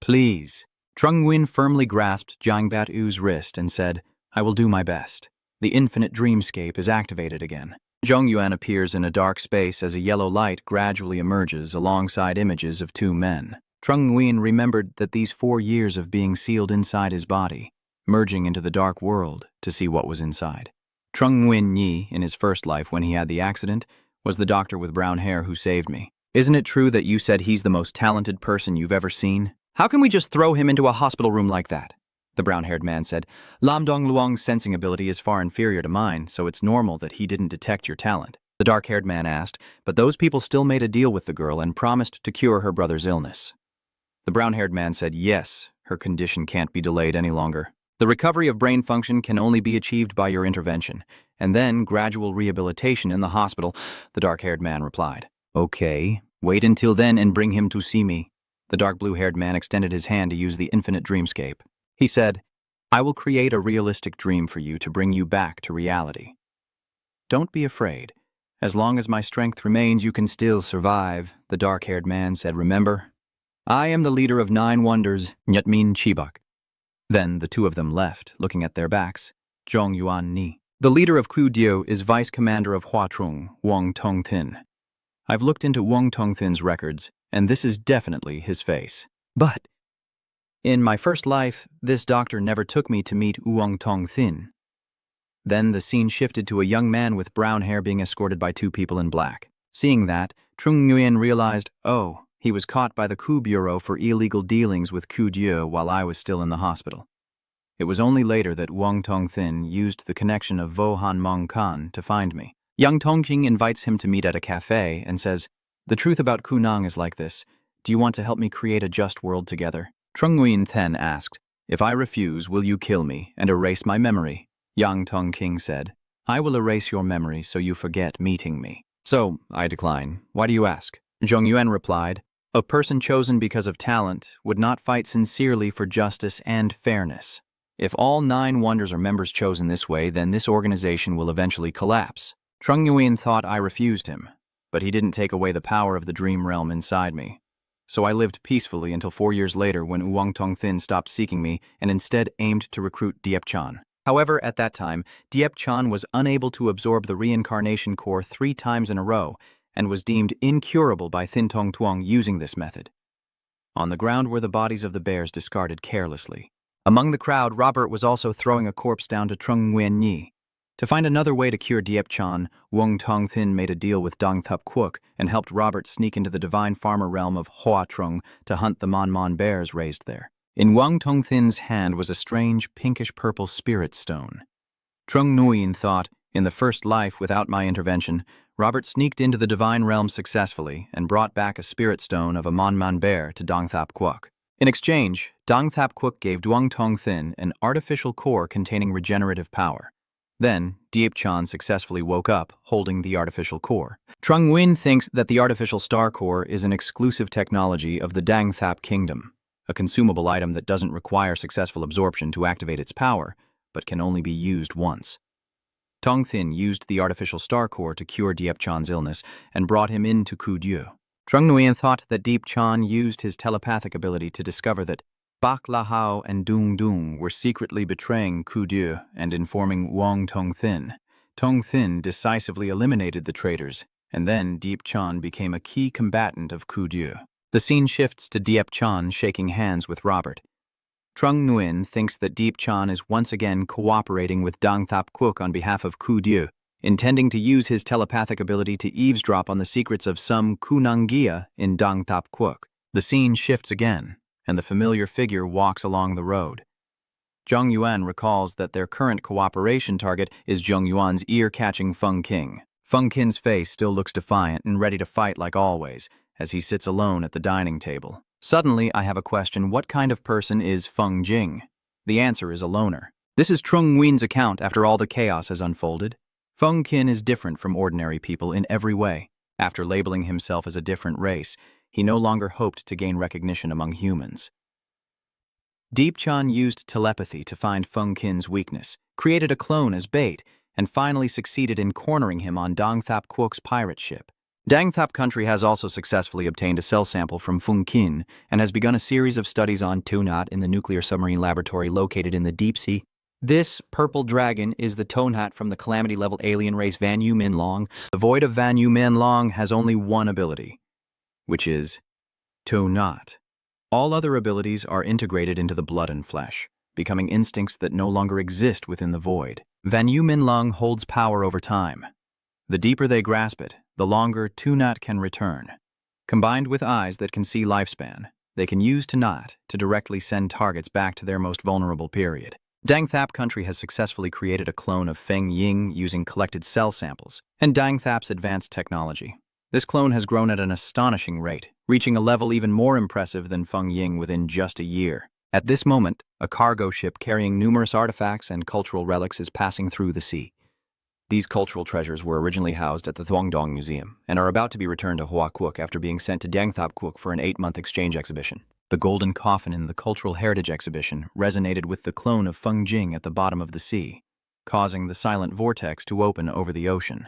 Speaker 1: Please. Trung Nguyen firmly grasped Jiang Bat-u's wrist and said, I will do my best. The infinite dreamscape is activated again. Zhong Yuan appears in a dark space as a yellow light gradually emerges alongside images of 2 men. Trung Nguyen remembered that these 4 years of being sealed inside his body, merging into the dark world to see what was inside. Trung Nguyen Yi, in his first life when he had the accident, was the doctor with brown hair who saved me. Isn't it true that you said he's the most talented person you've ever seen? How can we just throw him into a hospital room like that? The brown-haired man said, Lam Dong Luong's sensing ability is far inferior to mine, so it's normal that he didn't detect your talent.
Speaker 2: The dark-haired man asked, but those people still made a deal with the girl and promised to cure her brother's illness. The brown-haired man said yes, her condition can't be delayed any longer. The recovery of brain function can only be achieved by your intervention, and then gradual rehabilitation in the hospital, the dark-haired man replied. Okay, wait until then and bring him to see me. The dark blue-haired man extended his hand to use the infinite dreamscape. He said, I will create a realistic dream for you to bring you back to reality. Don't be afraid. As long as my strength remains, you can still survive, the dark-haired man said. Remember, I am the leader of 9 wonders, Nyatmin Chibak. Then the two of them left, looking at their backs. Zhong Yuan Ni. The leader of Kudio is vice commander of Huatrung, Wang Tongthin. I've looked into Wang Tongthin's records, and this is definitely his face. But in my first life, this doctor never took me to meet Wang Tongthin. Then the scene shifted to a young man with brown hair being escorted by 2 people in black. Seeing that, Trung Nguyen realized, oh, he was caught by the Ku Bureau for illegal dealings with Ku Dieu while I was still in the hospital. It was only later that Wang Tongthin used the connection of Vo Han Mong Kan to find me. Young Tongqing invites him to meet at a cafe and says, the truth about Ku Nang is like this. Do you want to help me create a just world together? Trung Nguyen then asked, if I refuse, will you kill me and erase my memory? Yang Tongqing said, I will erase your memory so you forget meeting me. So, I decline. Why do you ask? Zhong Yuan replied, a person chosen because of talent would not fight sincerely for justice and fairness. If all 9 wonders are members chosen this way, then this organization will eventually collapse. Trung Nguyen thought I refused him, but he didn't take away the power of the dream realm inside me. So I lived peacefully until 4 years later when Wang Tongthin stopped seeking me and instead aimed to recruit Diep Chan. However, at that time, Diep Chan was unable to absorb the reincarnation core 3 times in a row and was deemed incurable by Thin Tong Tuong using this method. On the ground were the bodies of the bears discarded carelessly. Among the crowd, Robert was also throwing a corpse down to Trung Nguyen Nhi. To find another way to cure Diep Chan, Wang Tongthin made a deal with Dong Thup Quoc and helped Robert sneak into the divine farmer realm of Hoa Trung to hunt the Mon Mon bears raised there. In Wang Tongthin's hand was a strange pinkish-purple spirit stone. Trung Nguyen thought, in the first life without my intervention, Robert sneaked into the divine realm successfully and brought back a spirit stone of a Mon Mon bear to Dong Thup Quoc. In exchange, Dong Thup Quoc gave Duong Tongthin an artificial core containing regenerative power. Then, Diep Chan successfully woke up, holding the artificial core. Trung Nguyen thinks that the artificial star core is an exclusive technology of the Dang Thap Kingdom, a consumable item that doesn't require successful absorption to activate its power, but can only be used once. Tongthin used the artificial star core to cure Diep Chan's illness and brought him into Ku Dieu. Trung Nguyen thought that Diep Chan used his telepathic ability to discover that Bak Lahao and Dung Dung were secretly betraying Ku Dieu and informing Wang Tongthin. Tongthin decisively eliminated the traitors, and then Diep Chan became a key combatant of Ku Dieu. The scene shifts to Diep Chan shaking hands with Robert. Trung Nguyen thinks that Diep Chan is once again cooperating with Dong Thup Quoc on behalf of Ku Dieu, intending to use his telepathic ability to eavesdrop on the secrets of some Kunangia in Dong Thup Quoc. The scene shifts again, and the familiar figure walks along the road. Zhong Yuan recalls that their current cooperation target is Zhong Yuan's ear-catching Feng Qing. Feng Qin's face still looks defiant and ready to fight like always, as he sits alone at the dining table. Suddenly, I have a question: what kind of person is Feng Jing? The answer is a loner. This is Trung Nguyen's account after all the chaos has unfolded. Feng Qin is different from ordinary people in every way. After labeling himself as a different race, he no longer hoped to gain recognition among humans. Diep Chan used telepathy to find Feng Qin's weakness, created a clone as bait, and finally succeeded in cornering him on Dong Thup Quoc's pirate ship. Dang Thap country has also successfully obtained a cell sample from Feng Qin and has begun a series of studies on Tonat in the nuclear submarine laboratory located in the deep sea. This purple dragon is the Tonat from the calamity-level alien race Van Yu Min Long. The void of Van Yu Min Long has only one ability, which is Tonat. All other abilities are integrated into the blood and flesh, becoming instincts that no longer exist within the void. Van Yu Min Long holds power over time. The deeper they grasp it, the longer Tonat can return. Combined with eyes that can see lifespan, they can use Tonat to directly send targets back to their most vulnerable period.
Speaker 3: Dang Thap country has successfully created a clone of Feng Ying using collected cell samples and Dang Thap's advanced technology. This clone has grown at an astonishing rate, reaching a level even more impressive than Feng Ying within just a year. At this moment, a cargo ship carrying numerous artifacts and cultural relics is passing through the sea. These cultural treasures were originally housed at the Thuongdong Museum and are about to be returned to Hoa Quoc after being sent to Dang Thap Quoc for an 8-month exchange exhibition. The golden coffin in the Cultural Heritage Exhibition resonated with the clone of Feng Jing at the bottom of the sea, causing the silent vortex to open over the ocean.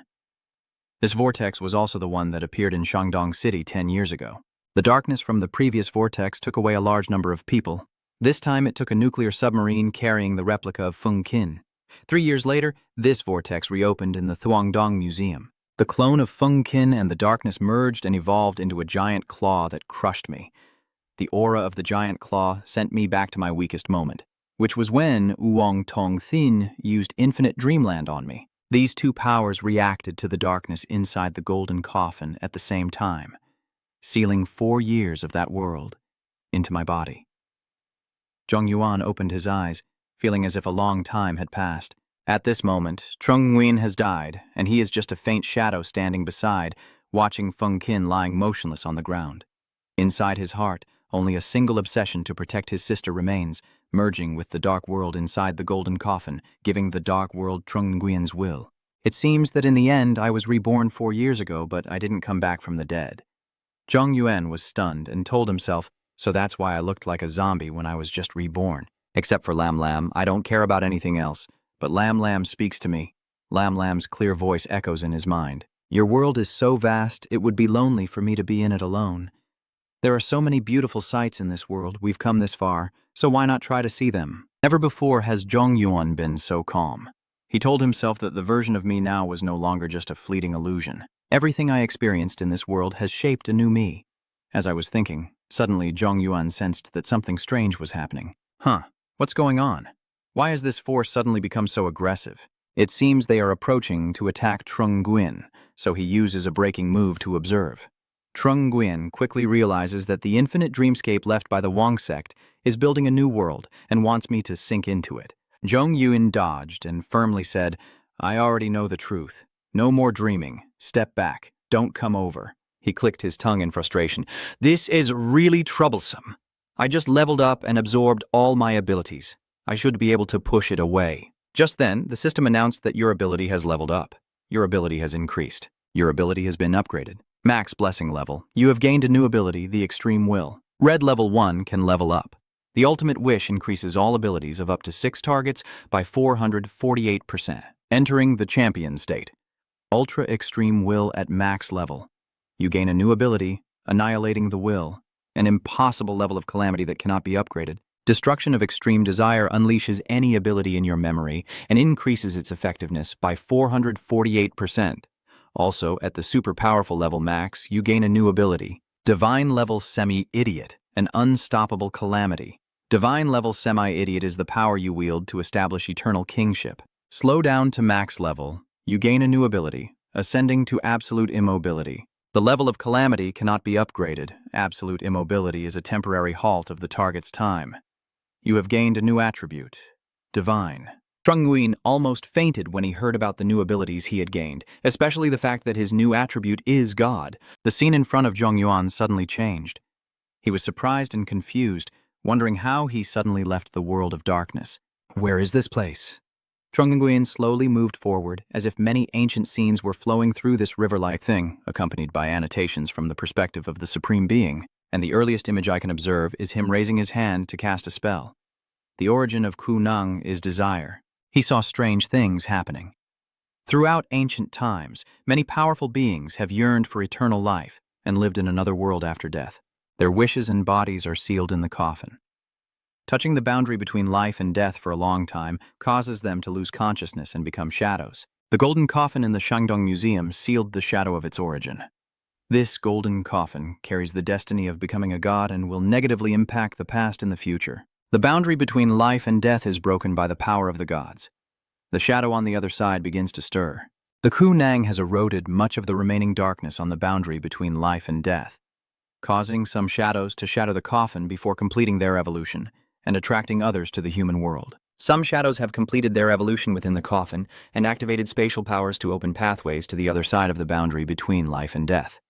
Speaker 3: This vortex was also the one that appeared in Shandong City 10 years ago. The darkness from the previous vortex took away a large number of people. This time it took a nuclear submarine carrying the replica of Feng Qin. 3 years later, this vortex reopened in the Thuongdong Museum. The clone of Feng Qin and the darkness merged and evolved into a giant claw that crushed me. The aura of the giant claw sent me back to my weakest moment, which was when Wuong Tong Thin used infinite dreamland on me. These two powers reacted to the darkness inside the golden coffin at the same time, sealing 4 years of that world into my body. Zhong Yuan opened his eyes, feeling as if a long time had passed. At this moment, Trung Nguyen has died, and he is just a faint shadow standing beside, watching Feng Qin lying motionless on the ground. Inside his heart, only a single obsession to protect his sister remains, merging with the dark world inside the golden coffin, giving the dark world Trung Nguyen's will. It seems that in the end I was reborn 4 years ago, but I didn't come back from the dead. Zhong Yuan was stunned and told himself, so that's why I looked like a zombie when I was just reborn. Except for Lam Lam, I don't care about anything else. But Lam Lam speaks to me. Lam Lam's clear voice echoes in his mind. Your world is so vast, it would be lonely for me to be in it alone. There are so many beautiful sights in this world, we've come this far, so why not try to see them? Never before has Zhong Yuan been so calm. He told himself that the version of me now was no longer just a fleeting illusion. Everything I experienced in this world has shaped a new me. As I was thinking, suddenly Zhong Yuan sensed that something strange was happening. What's going on? Why has this force suddenly become so aggressive? It seems they are approaching to attack Trung Nguyen, so he uses a breaking move to observe. Trung Nguyen quickly realizes that the infinite dreamscape left by the Wang sect is building a new world and wants me to sink into it. Zhong Yuan dodged and firmly said, I already know the truth. No more dreaming. Step back. Don't come over. He clicked his tongue in frustration. This is really troublesome. I just leveled up and absorbed all my abilities. I should be able to push it away. Just then, the system announced that your ability has leveled up. Your ability has increased. Your ability has been upgraded. Max Blessing level. You have gained a new ability, the Extreme Will. Red level 1 can level up. The Ultimate Wish increases all abilities of up to 6 targets by 448%. Entering the Champion state. Ultra Extreme Will at max level. You gain a new ability, Annihilating the Will, an impossible level of calamity that cannot be upgraded. Destruction of Extreme Desire unleashes any ability in your memory and increases its effectiveness by 448%. Also, at the super powerful level max, you gain a new ability, Divine Level Semi-Idiot, an unstoppable calamity. Divine Level Semi-Idiot is the power you wield to establish eternal kingship. Slow down to max level, you gain a new ability, Ascending to Absolute Immobility. The level of calamity cannot be upgraded. Absolute immobility is a temporary halt of the target's time. You have gained a new attribute, Divine. Trung Nguyen almost fainted when he heard about the new abilities he had gained, especially the fact that his new attribute is God. The scene in front of Zhong Yuan suddenly changed. He was surprised and confused, wondering how he suddenly left the world of darkness. Where is this place? Trung Nguyen slowly moved forward, as if many ancient scenes were flowing through this river-like thing, accompanied by annotations from the perspective of the Supreme Being, and the earliest image I can observe is him raising his hand to cast a spell. The origin of Ku Nang is desire. He saw strange things happening. Throughout ancient times, many powerful beings have yearned for eternal life and lived in another world after death. Their wishes and bodies are sealed in the coffin. Touching the boundary between life and death for a long time causes them to lose consciousness and become shadows. The golden coffin in the Shandong Museum sealed the shadow of its origin. This golden coffin carries the destiny of becoming a god and will negatively impact the past and the future. The boundary between life and death is broken by the power of the gods. The shadow on the other side begins to stir. The Ku Nang has eroded much of the remaining darkness on the boundary between life and death, causing some shadows to shadow the coffin before completing their evolution and attracting others to the human world.
Speaker 2: Some shadows have completed their evolution within the coffin and activated spatial powers to open pathways to the other side of the boundary between life and death.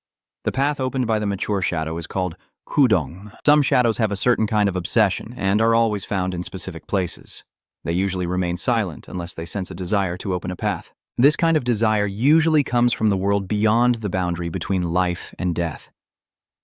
Speaker 2: The path opened by the mature shadow is called kudong. Some shadows have a certain kind of obsession and are always found in specific places. They usually remain silent unless they sense a desire to open a path. This kind of desire usually comes from the world beyond the boundary between life and death.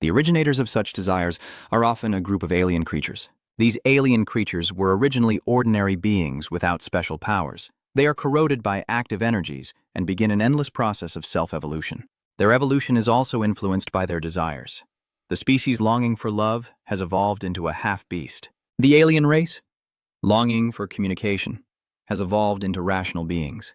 Speaker 2: The originators of such desires are often a group of alien creatures. These alien creatures were originally ordinary beings without special powers. They are corroded by active energies and begin an endless process of self-evolution. Their evolution is also influenced by their desires. The species longing for love has evolved into a half-beast. The alien race, longing for communication, has evolved into rational beings.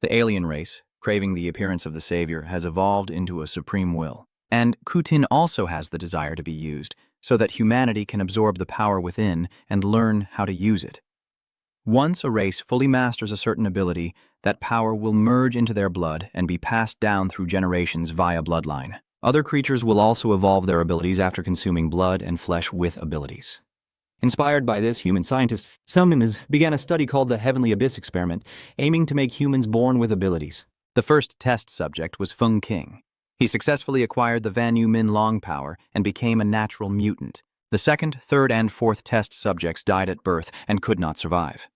Speaker 2: The alien race, craving the appearance of the savior, has evolved into a supreme will. And Kutin also has the desire to be used, so that humanity can absorb the power within and learn how to use it. Once a race fully masters a certain ability, that power will merge into their blood and be passed down through generations via bloodline. Other creatures will also evolve their abilities after consuming blood and flesh with abilities. Inspired by this, human scientists, some began a study called the Heavenly Abyss Experiment, aiming to make humans born with abilities. The first test subject was Feng King. He successfully acquired the Van Yu Min Long power and became a natural mutant. The second, third, and fourth test subjects died at birth and could not survive.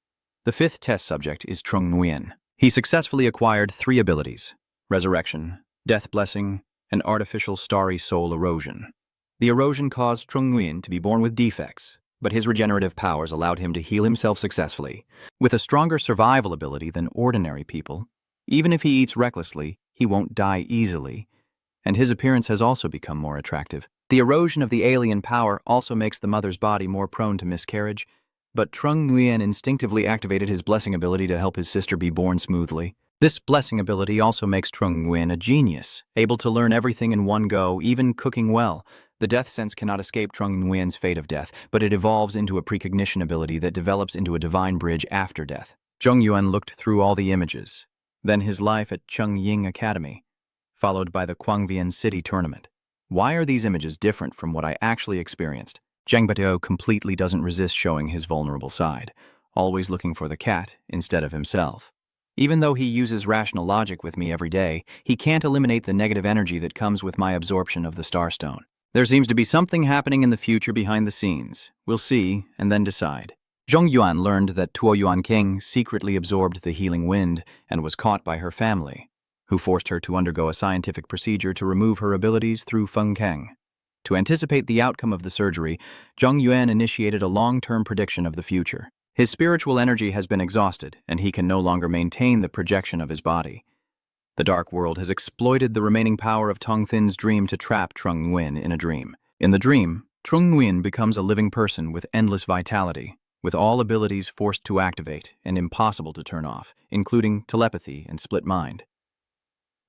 Speaker 2: The fifth test subject is Trung Nguyen. He successfully acquired 3 abilities: resurrection, death blessing, and artificial starry soul erosion. The erosion caused Trung Nguyen to be born with defects, but his regenerative powers allowed him to heal himself successfully. With a stronger survival ability than ordinary people, even if he eats recklessly, he won't die easily, and his appearance has also become more attractive. The erosion of the alien power also makes the mother's body more prone to miscarriage, but Trung Nguyen instinctively activated his blessing ability to help his sister be born smoothly. This blessing ability also makes Trung Nguyen a genius, able to learn everything in one go, even cooking well. The death sense cannot escape Trung Nguyen's fate of death, but it evolves into a precognition ability that develops into a divine bridge after death. Zhong Yuan looked through all the images, then his life at Chung Ying Academy, followed by the Kwangvian City tournament. Why are these images different from what I actually experienced? Zheng Batio completely doesn't resist showing his vulnerable side, always looking for the cat instead of himself. Even though he uses rational logic with me every day, he can't eliminate the negative energy that comes with my absorption of the Starstone. There seems to be something happening in the future behind the scenes. We'll see, and then decide. Zhong Yuan learned that Tuo Yuan King secretly absorbed the healing wind and was caught by her family, who forced her to undergo a scientific procedure to remove her abilities through Feng Keng. To anticipate the outcome of the surgery, Zhong Yuan initiated a long-term prediction of the future. His spiritual energy has been exhausted, and he can no longer maintain the projection of his body. The Dark World has exploited the remaining power of Tong Thin's dream to trap Trung Nguyen in a dream. In the dream, Trung Nguyen becomes a living person with endless vitality, with all abilities forced to activate and impossible to turn off, including telepathy and split mind.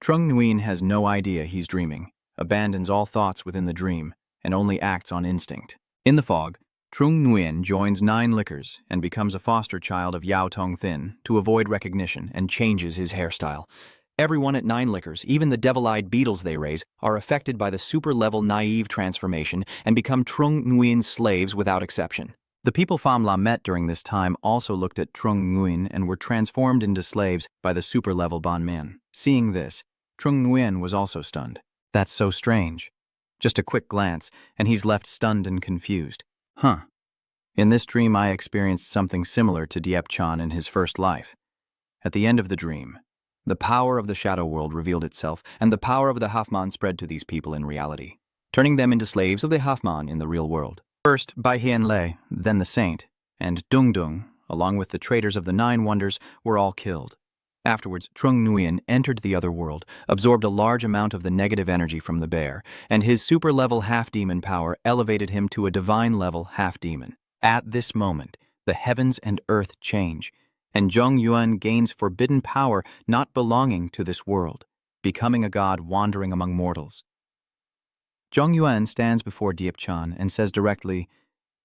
Speaker 2: Trung Nguyen has no idea he's dreaming, abandons all thoughts within the dream, and only acts on instinct. In the fog, Trung Nguyen joins 9 liquors and becomes a foster child of Yao Tong Thin to avoid recognition and changes his hairstyle. Everyone at 9 liquors, even the devil-eyed beetles they raise, are affected by the super-level naive transformation and become Trung Nguyen's slaves without exception. The people Pham La met during this time also looked at Trung Nguyen and were transformed into slaves by the super-level Ban Men. Seeing this, Trung Nguyen was also stunned. That's so strange. Just a quick glance, and he's left stunned and confused. In this dream, I experienced something similar to Diep Chan in his first life. At the end of the dream, the power of the shadow world revealed itself, and the power of the Hafman spread to these people in reality, turning them into slaves of the Hafman in the real world. First, Bai Hian Lei, then the saint, and Dung Dung, along with the traders of the 9 wonders, were all killed. Afterwards, Trung Nguyen entered the other world, absorbed a large amount of the negative energy from the bear, and his super-level half-demon power elevated him to a divine-level half-demon. At this moment, the heavens and earth change, and Zhong Yuan gains forbidden power not belonging to this world, becoming a god wandering among mortals. Zhong Yuan stands before Diep Chan and says directly,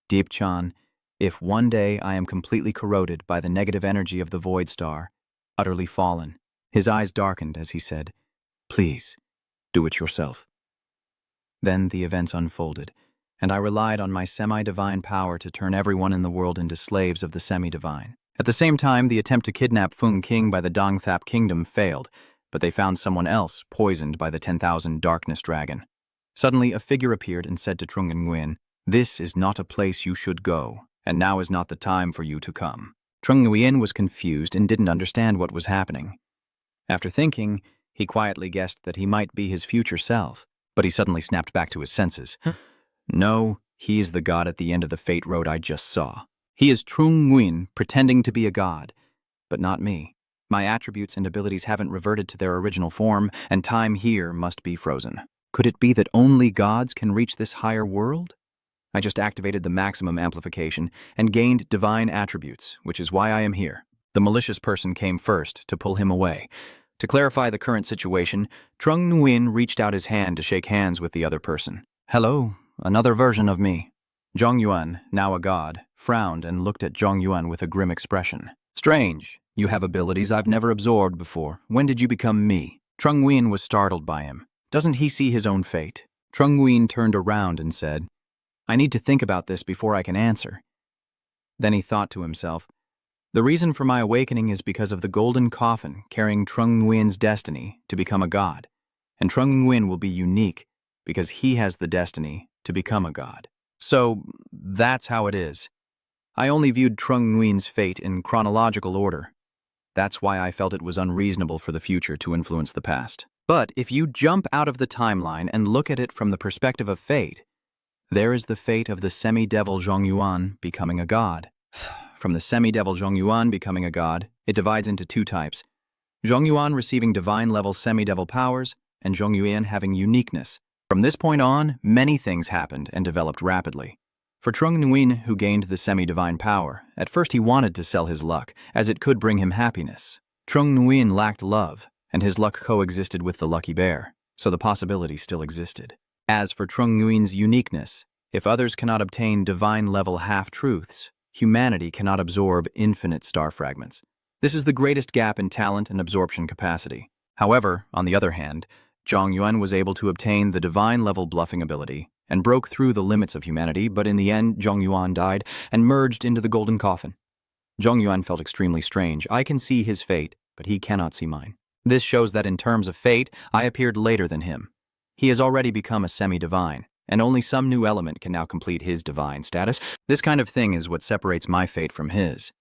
Speaker 2: "Diep Chan, if one day I am completely corroded by the negative energy of the Void Star, utterly fallen," his eyes darkened as he said, "Please, do it yourself." Then the events unfolded.
Speaker 3: and I relied on my semi-divine power to turn everyone in the world into slaves of the semi-divine. At the same time, the attempt to kidnap Feng King by the Dongthap Kingdom failed, but they found someone else poisoned by the 10,000 Darkness Dragon. Suddenly, a figure appeared and said to Trung Nguyen, "This is not a place you should go, and now is not the time for you to come." Trung Nguyen was confused and didn't understand what was happening. After thinking, he quietly guessed that he might be his future self, but he suddenly snapped back to his senses. No, he is the god at the end of the fate road I just saw. He is Trung Nguyen pretending to be a god, but not me. My attributes and abilities haven't reverted to their original form, and time here must be frozen. Could it be that only gods can reach this higher world? I just activated the maximum amplification and gained divine attributes, which is why I am here. The malicious person came first to pull him away. To clarify the current situation, Trung Nguyen reached out his hand to shake hands with the other person. "Hello, another version of me." Zhong Yuan, now a god, frowned and looked at Zhong Yuan with a grim expression. "Strange. You have abilities I've never absorbed before. When did you become me?" Trung Nguyen was startled by him. Doesn't he see his own fate? Trung Nguyen turned around and said, "I need to think about this before I can answer." Then he thought to himself, "The reason for my awakening is because of the golden coffin carrying Trung Nguyen's destiny to become a god. And Trung Nguyen will be unique because he has the destiny to become a god. So, that's how it is. I only viewed Trung Nguyen's fate in chronological order. That's why I felt it was unreasonable for the future to influence the past. But if you jump out of the timeline and look at it from the perspective of fate, there is the fate of the semi-devil Zhong Yuan becoming a god. From the semi-devil Zhong Yuan becoming a god, it divides into two types. Zhong Yuan receiving divine-level semi-devil powers, and Zhong Yuan having uniqueness. From this point on, many things happened and developed rapidly. For Trung Nguyen, who gained the semi-divine power, at first he wanted to sell his luck, as it could bring him happiness. Trung Nguyen lacked love, and his luck coexisted with the lucky bear, so the possibility still existed. As for Trung Nguyen's uniqueness, if others cannot obtain divine-level half-truths, humanity cannot absorb infinite star fragments. This is the greatest gap in talent and absorption capacity. However, on the other hand, Zhong Yuan was able to obtain the divine-level bluffing ability and broke through the limits of humanity, but in the end, Zhong Yuan died and merged into the golden coffin. Zhong Yuan felt extremely strange. I can see his fate, but he cannot see mine. This shows that in terms of fate, I appeared later than him. He has already become a semi-divine, and only some new element can now complete his divine status. This kind of thing is what separates my fate from his.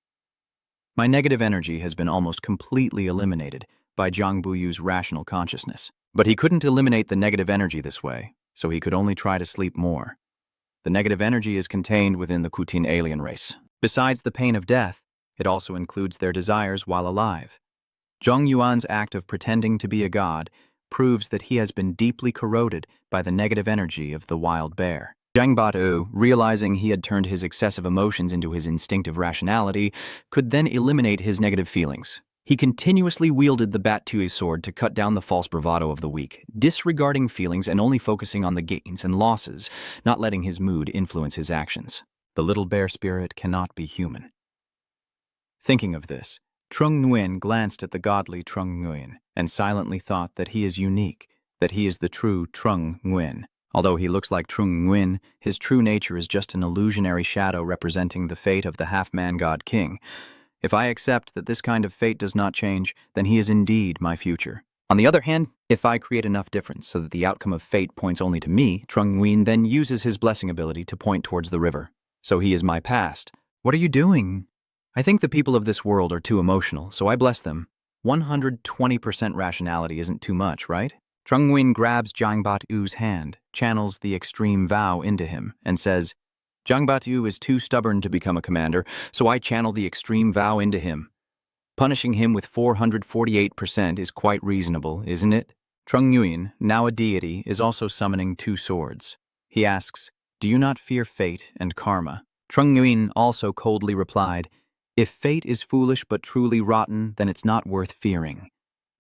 Speaker 3: My negative energy has been almost completely eliminated by Jiang Buyu's rational consciousness. But he couldn't eliminate the negative energy this way, so he could only try to sleep more. The negative energy is contained within the Kutin alien race. Besides the pain of death, it also includes their desires while alive. Zhong Yuan's act of pretending to be a god proves that he has been deeply corroded by the negative energy of the wild bear. Zhang Batu, realizing he had turned his excessive emotions into his instinctive rationality, could then eliminate his negative feelings. He continuously wielded the Batui sword to cut down the false bravado of the weak, disregarding feelings and only focusing on the gains and losses, not letting his mood influence his actions. The little bear spirit cannot be human. Thinking of this, Trung Nguyen glanced at the godly Trung Nguyen and silently thought that he is unique, that he is the true Trung Nguyen. Although he looks like Trung Nguyen, his true nature is just an illusionary shadow representing the fate of the half-man god king. If I accept that this kind of fate does not change, then he is indeed my future. On the other hand, if I create enough difference so that the outcome of fate points only to me, Trung Nguyen then uses his blessing ability to point towards the river. So he is my past. What are you doing? I think the people of this world are too emotional, so I bless them. 120% rationality isn't too much, right? Trung Nguyen grabs Jiang Batu's hand, channels the extreme vow into him, and says, Jiang Batu is too stubborn to become a commander, so I channel the extreme vow into him. Punishing him with 448% is quite reasonable, isn't it? Trung Nguyen, now a deity, is also summoning two swords. He asks, "Do you not fear fate and karma?" Trung Nguyen also coldly replied, "If fate is foolish but truly rotten, then it's not worth fearing."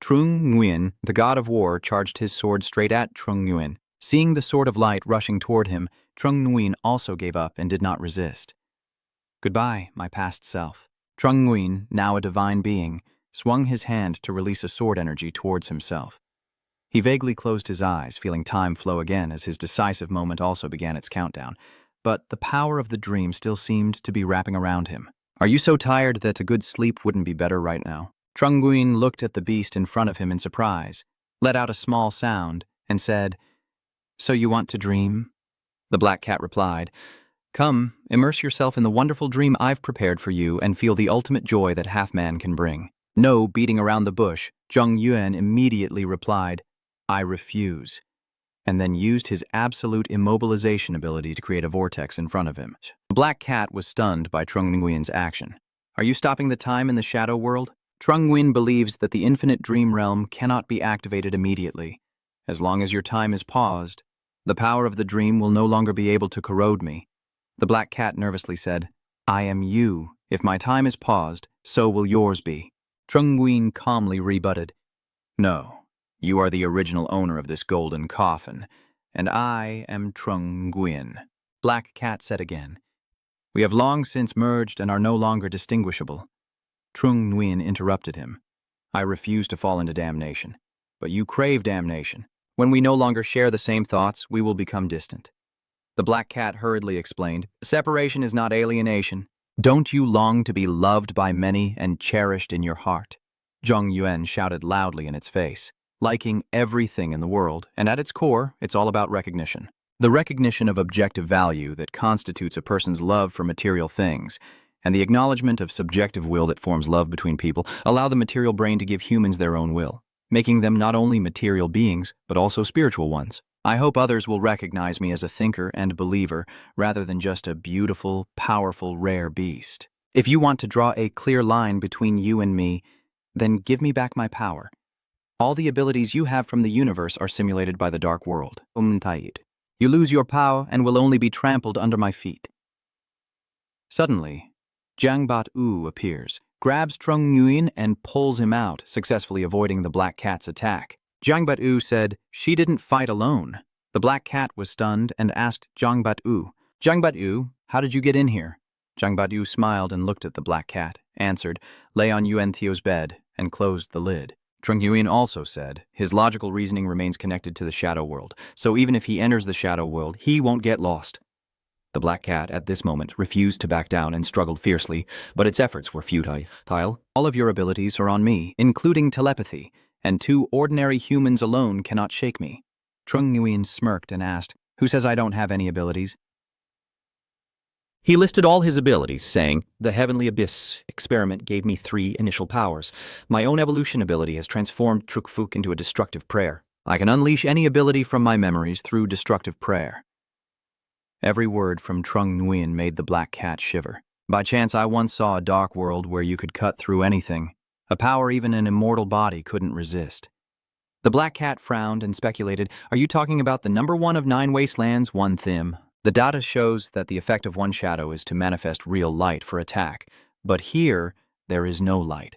Speaker 3: Trung Nguyen, the god of war, charged his sword straight at Trung Nguyen. Seeing the sword of light rushing toward him, Trung Nguyen also gave up and did not resist. Goodbye, my past self. Trung Nguyen, now a divine being, swung his hand to release a sword energy towards himself. He vaguely closed his eyes, feeling time flow again as his decisive moment also began its countdown. But the power of the dream still seemed to be wrapping around him. Are you so tired that a good sleep wouldn't be better right now? Trung Nguyen looked at the beast in front of him in surprise, let out a small sound, and said, "So you want to dream?"
Speaker 2: The black cat replied, "Come, immerse yourself in the wonderful dream I've prepared for you and feel the ultimate joy that half-man can bring."
Speaker 3: No beating around the bush, Zheng Yuan immediately replied, "I refuse," and then used his absolute immobilization ability to create a vortex in front of him. The black cat was stunned by Trung Nguyen's action. "Are you stopping the time in the shadow world?" Trung Nguyen believes that the infinite dream realm cannot be activated immediately. As long as your time is paused, the power of the dream will no longer be able to corrode me. The black cat nervously said, "I am you. If my time is paused, so will yours be." Trung Nguyen calmly rebutted, "No, you are the original owner of this golden coffin, and I am Trung Nguyen." Black cat said again, "We have long since merged and are no longer distinguishable." Trung Nguyen interrupted him. "I refuse to fall into damnation, but you crave damnation. When we no longer share the same thoughts, we will become distant." The black cat hurriedly explained, "Separation is not alienation. Don't you long to be loved by many and cherished in your heart?" Zheng Yuan shouted loudly in its face, liking everything in the world, and at its core, it's all about recognition. The recognition of objective value that constitutes a person's love for material things, and the acknowledgement of subjective will that forms love between people, allow the material brain to give humans their own will, making them not only material beings, but also spiritual ones. I hope others will recognize me as a thinker and believer rather than just a beautiful, powerful, rare beast. If you want to draw a clear line between you and me, then give me back my power. All the abilities you have from the universe are simulated by the dark world. You lose your power and will only be trampled under my feet. Suddenly, Jiang Bat-U appears, grabs Trung Nguyen and pulls him out, successfully avoiding the black cat's attack. Jiang Bat-U said she didn't fight alone. The black cat was stunned and asked Jiang Bat-U, "Jiang Bat-U, how did you get in here?" Jiang Bat-U smiled and looked at the black cat, answered, "Lay on Yuan Theo's bed," and closed the lid. Trung Nguyen also said, his logical reasoning remains connected to the shadow world, so even if he enters the shadow world, he won't get lost. The black cat, at this moment, refused to back down and struggled fiercely, but its efforts were futile. "All of your abilities are on me, including telepathy, and 2 ordinary humans alone cannot shake me." Trung Nguyen smirked and asked, "Who says I don't have any abilities?"
Speaker 2: He listed all his abilities, saying, "The Heavenly Abyss experiment gave me 3 initial powers. My own evolution ability has transformed Trukfuk into a destructive prayer. I can unleash any ability from my memories through destructive prayer." Every word from Trung Nguyen made the black cat shiver. "By chance, I once saw a dark world where you could cut through anything, a power even an immortal body couldn't resist." The black cat frowned and speculated, "Are you talking about the number 1 of 9 wastelands, 1 Thim? The data shows that the effect of one shadow is to manifest real light for attack, but here, there is no light."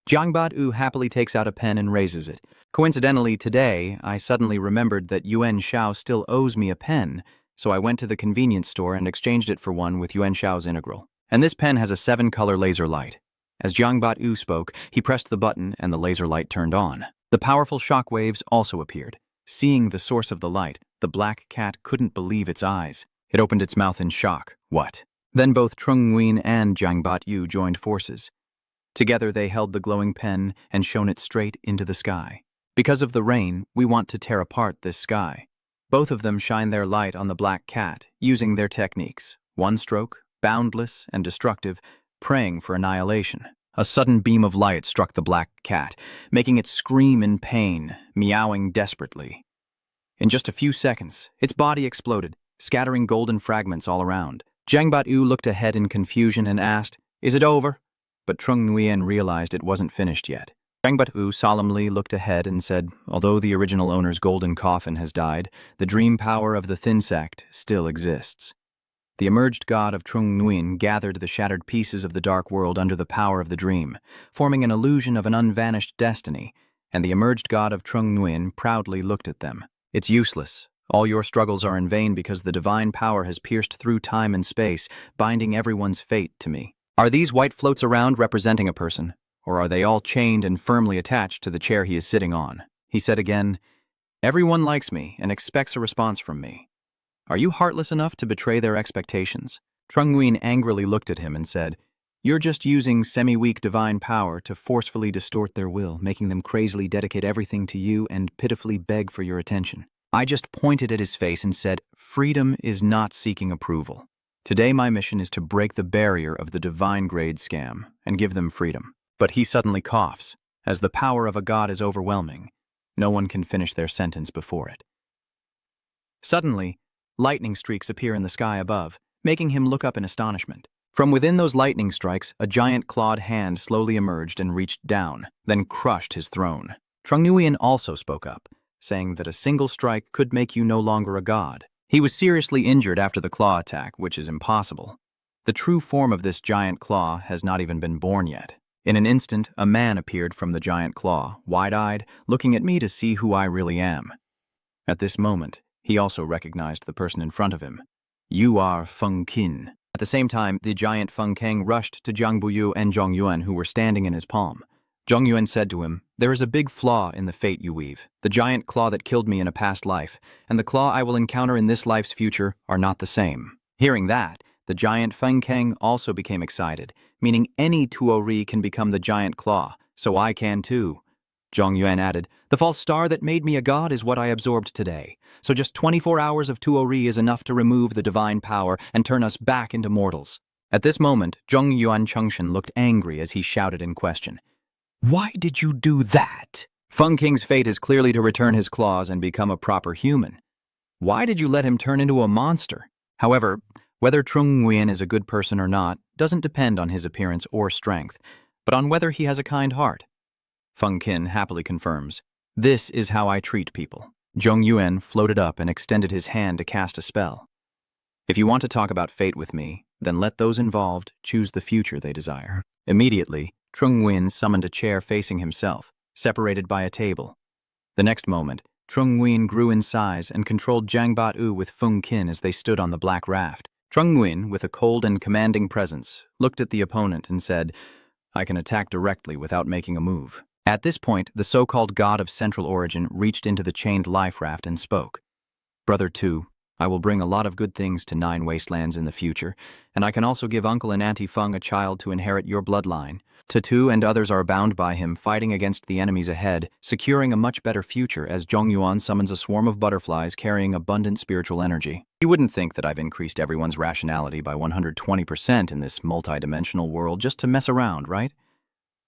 Speaker 2: Jiang Bat-U happily takes out a pen and raises it. "Coincidentally, today, I suddenly remembered that Yuan Shao still owes me a pen, so I went to the convenience store and exchanged it for one with Yuan Shao's integral. And this pen has a 7-color laser light." As Jiang Bat-U spoke, he pressed the button and the laser light turned on. The powerful shock waves also appeared. Seeing the source of the light, the black cat couldn't believe its eyes. It opened its mouth in shock. What? Then both Trung Nguyen and Jiang Bat-U joined forces. Together they held the glowing pen and shone it straight into the sky. "Because of the rain, we want to tear apart this sky." Both of them shine their light on the black cat, using their techniques. One stroke, boundless and destructive, praying for annihilation. A sudden beam of light struck the black cat, making it scream in pain, meowing desperately. In just a few seconds, its body exploded, scattering golden fragments all around. Jiang Bat-U looked ahead in confusion and asked, "Is it over?" But Trung Nguyen realized it wasn't finished yet. Jiang Bat-U solemnly looked ahead and said, "Although the original owner's golden coffin has died, the dream power of the Thin Sect still exists." The emerged god of Trung Nguyen gathered the shattered pieces of the dark world under the power of the dream, forming an illusion of an unvanished destiny, and the emerged god of Trung Nguyen proudly looked at them. "It's useless. All your struggles are in vain because the divine power has pierced through time and space, binding everyone's fate to me." Are these white floats around representing a person, or are they all chained and firmly attached to the chair he is sitting on?
Speaker 3: He said again, "Everyone likes me and expects a response from me. Are you heartless enough to betray their expectations?" Trung Nguyen angrily looked at him and said, "You're just using semi-weak divine power to forcefully distort their will, making them crazily dedicate everything to you and pitifully beg for your attention." I just pointed at his face and said, "Freedom is not seeking approval. Today my mission is to break the barrier of the divine grade scam and give them freedom." But he suddenly coughs, as the power of a god is overwhelming. No one can finish their sentence before it. Suddenly, lightning streaks appear in the sky above, making him look up in astonishment. From within those lightning strikes, a giant clawed hand slowly emerged and reached down, then crushed his throne. Trung Nguyen also spoke up, saying that a single strike could make you no longer a god. He was seriously injured after the claw attack, which is impossible. The true form of this giant claw has not even been born yet. In an instant, a man appeared from the giant claw, wide-eyed, looking at me to see who I really am. At this moment, he also recognized the person in front of him. "You are Feng Qin." At the same time, the giant Feng Kang rushed to Jiang Buyu and Zhong Yuan, who were standing in his palm. Zhong Yuan said to him, "There is a big flaw in the fate you weave. The giant claw that killed me in a past life, and the claw I will encounter in this life's future are not the same." Hearing that, the giant Feng Kang also became excited, meaning any Tuori can become the giant claw, so I can too. Zhong Yuan added, "The false star that made me a god is what I absorbed today, so just 24 hours of Tuori is enough to remove the divine power and turn us back into mortals." At this moment, Zhong Yuan Chengshen looked angry as he shouted in question, "Why did you do that?" Feng King's fate is clearly to return his claws and become a proper human. Why did you let him turn into a monster? However, whether Trung Nguyen is a good person or not doesn't depend on his appearance or strength, but on whether he has a kind heart. Feng Qin happily confirms, "This is how I treat people." Zhong Yuan floated up and extended his hand to cast a spell. "If you want to talk about fate with me, then let those involved choose the future they desire." Immediately, Trung Nguyen summoned a chair facing himself, separated by a table. The next moment, Trung Nguyen grew in size and controlled Jiang Bat-u with Feng Qin as they stood on the black raft. Trung Nguyen, with a cold and commanding presence, looked at the opponent and said, "I can attack directly without making a move." At this point, the so-called god of central origin reached into the chained life raft and spoke. "Brother Tu, I will bring a lot of good things to Nine Wastelands in the future, and I can also give Uncle and Auntie Feng a child to inherit your bloodline. Tu and others are bound by him, fighting against the enemies ahead, securing a much better future as Zhong Yuan summons a swarm of butterflies carrying abundant spiritual energy. You wouldn't think that I've increased everyone's rationality by 120% in this multi-dimensional world just to mess around, right?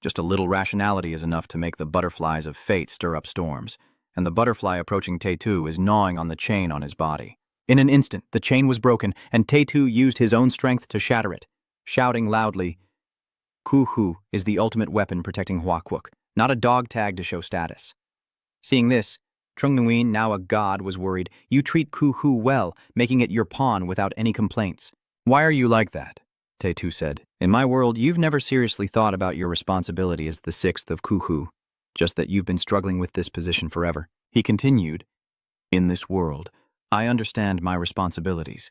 Speaker 3: Just a little rationality is enough to make the butterflies of fate stir up storms, and the butterfly approaching Taetu is gnawing on the chain on his body. In an instant, the chain was broken, and Taetu used his own strength to shatter it, shouting loudly, "Ku-hu is the ultimate weapon protecting Huaquoc, not a dog tag to show status." Seeing this, Trung Nguyen, now a god, was worried. "You treat Ku-hu well, making it your pawn without any complaints." "Why are you like that?" Taetu said. "In my world, you've never seriously thought about your responsibility as the sixth of Ku-hu, just that you've been struggling with this position forever." He continued, "In this world, I understand my responsibilities.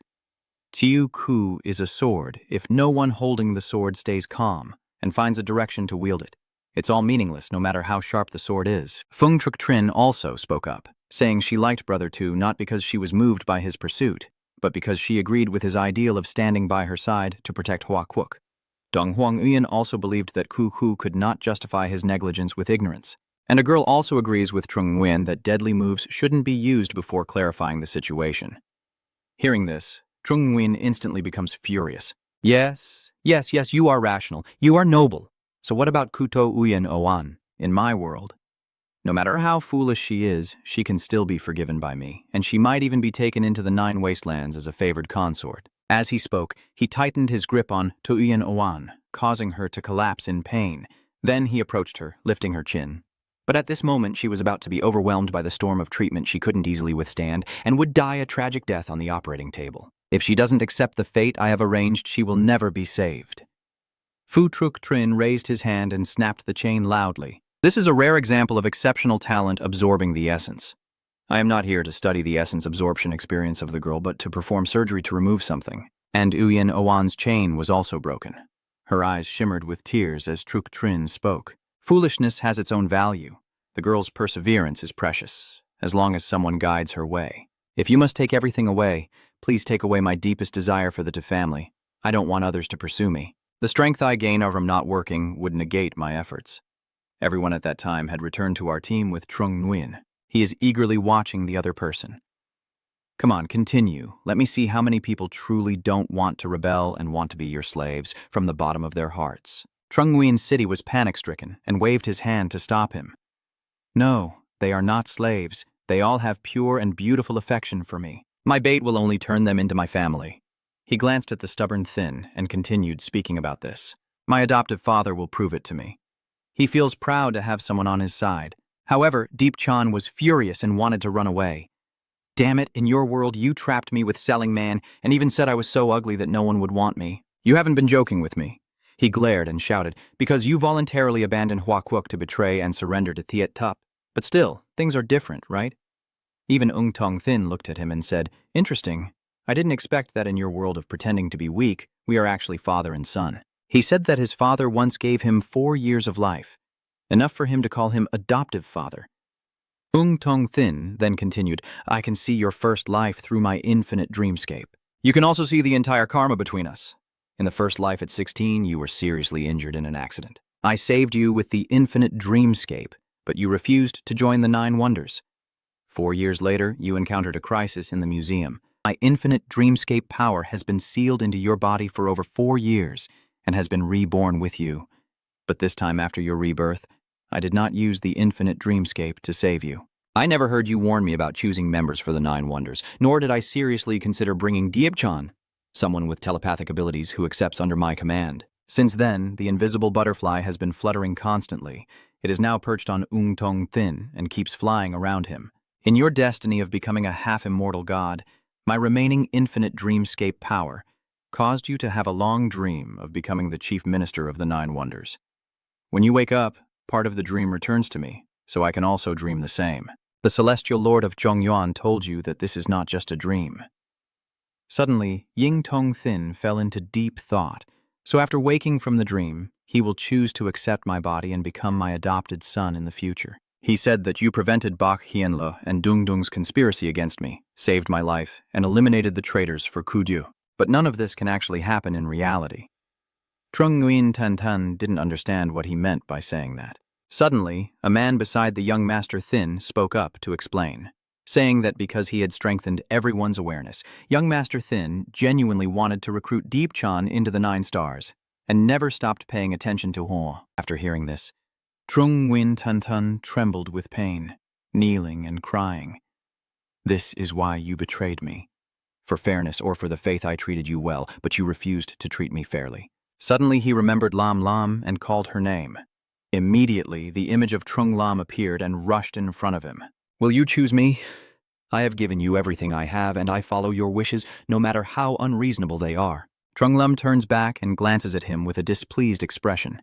Speaker 3: Tiu Ku is a sword if no one holding the sword stays calm and finds a direction to wield it. It's all meaningless no matter how sharp the sword is." Feng Truc Trin also spoke up, saying she liked Brother Tu not because she was moved by his pursuit, but because she agreed with his ideal of standing by her side to protect Huaquoc. Dong Huang Uyan also believed that Ku Hu could not justify his negligence with ignorance. And a girl also agrees with Trung Nguyen that deadly moves shouldn't be used before clarifying the situation. Hearing this, Trung Nguyen instantly becomes furious. Yes, you are rational. You are noble. So what about Kuto Uyan Oan? In my world, no matter how foolish she is, she can still be forgiven by me, and she might even be taken into the Nine Wastelands as a favored consort. As he spoke, he tightened his grip on Tuyen Oan, causing her to collapse in pain. Then he approached her, lifting her chin. But at this moment, she was about to be overwhelmed by the storm of treatment she couldn't easily withstand and would die a tragic death on the operating table. If she doesn't accept the fate I have arranged, she will never be saved. Phu Truc Trin raised his hand and snapped the chain loudly. This is a rare example of exceptional talent absorbing the essence. I am not here to study the essence absorption experience of the girl, but to perform surgery to remove something. And Uyen Owan's chain was also broken. Her eyes shimmered with tears as Truc Trin spoke. Foolishness has its own value.
Speaker 2: The girl's perseverance is precious, as long as someone guides her way. If you must take everything away, please take away my deepest desire for the family. I don't want others to pursue me. The strength I gain from not working would negate my efforts. Everyone at that time had returned to our team with Trung Nguyen. He is eagerly watching the other person. Come on, continue. Let me see how many people truly don't want to rebel and want to be your slaves from the bottom of their hearts. Trung Nguyen's city was panic-stricken and waved his hand to stop him. No, they are not slaves. They all have pure and beautiful affection for me. My bait will only turn them into my family. He glanced at the stubborn Thin and continued speaking about this. My adoptive father will prove it to me. He feels proud to have someone on his side. However, Deep Chan was furious and wanted to run away. Damn it, in your world you trapped me with selling man and even said I was so ugly that no one would want me. You haven't been joking with me. He glared and shouted, because you voluntarily abandoned Hua Kwuk to betray and surrender to Thiet Tup. But still, things are different, right? Even Ung Tong Thin looked at him and said, Interesting. I didn't expect that in your world of pretending to be weak, we are actually father and son. He said that his father once gave him 4 years of life, enough for him to call him adoptive father. Ung Tong Thin then continued, I can see your first life through my infinite dreamscape. You can also see the entire karma between us. In the first life at 16, you were seriously injured in an accident. I saved you with the infinite dreamscape, but you refused to join the 9 wonders. 4 years later, you encountered a crisis in the museum. My infinite dreamscape power has been sealed into your body for over 4 years and has been reborn with you. But this time after your rebirth, I did not use the infinite dreamscape to save you. I never heard you warn me about choosing members for the 9 wonders, nor did I seriously consider bringing Diepchan, someone with telepathic abilities who accepts under my command. Since then, the invisible butterfly has been fluttering constantly. It is now perched on Ung Tong Thin and keeps flying around him. In your destiny of becoming a half-immortal god, my remaining infinite dreamscape power caused you to have a long dream of becoming the chief minister of the 9 wonders. When you wake up, part of the dream returns to me, so I can also dream the same. The celestial lord of Zhongyuan told you that this is not just a dream. Suddenly, Ying Tong Thin fell into deep thought, so after waking from the dream, he will choose to accept my body and become my adopted son in the future. He said that you prevented Bak Hienle and Dung Dung's conspiracy against me, saved my life, and eliminated the traitors for Kudu. But none of this can actually happen in reality. Trung Nguyen Tan Tan didn't understand what he meant by saying that. Suddenly, a man beside the young Master Thin spoke up to explain, saying that because he had strengthened everyone's awareness, young Master Thin genuinely wanted to recruit Deep Chan into the 9 stars, and never stopped paying attention to Hua. After hearing this, Trung Nguyen Tan Tan trembled with pain, kneeling and crying. This is why you betrayed me. For fairness or for the faith I treated you well, but you refused to treat me fairly. Suddenly he remembered Lam Lam and called her name. Immediately, the image of Trung Lam appeared and rushed in front of him. Will you choose me? I have given you everything I have, and I follow your wishes, no matter how unreasonable they are. Trung Lam turns back and glances at him with a displeased expression.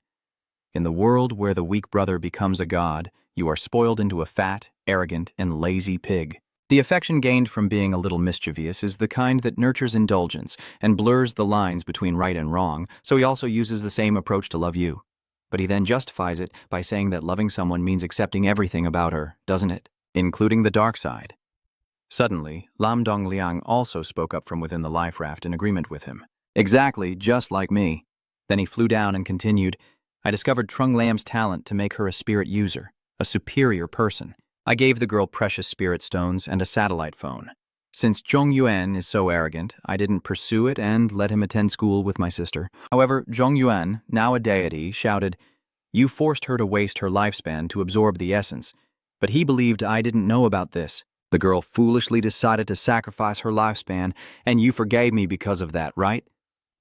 Speaker 2: In the world where the weak brother becomes a god, you are spoiled into a fat, arrogant, and lazy pig. The affection gained from being a little mischievous is the kind that nurtures indulgence and blurs the lines between right and wrong, so he also uses the same approach to love you. But he then justifies it by saying that loving someone means accepting everything about her, doesn't it? Including the dark side. Suddenly, Lam Dong Liang also spoke up from within the life raft in agreement with him. Exactly, just like me. Then he flew down and continued, I discovered Trung Lam's talent to make her a spirit user, a superior person. I gave the girl precious spirit stones and a satellite phone. Since Zhong Yuan is so arrogant, I didn't pursue it and let him attend school with my sister. However, Zhong Yuan, now a deity, shouted, You forced her to waste her lifespan to absorb the essence, but he believed I didn't know about this. The girl foolishly decided to sacrifice her lifespan, and you forgave me because of that, right?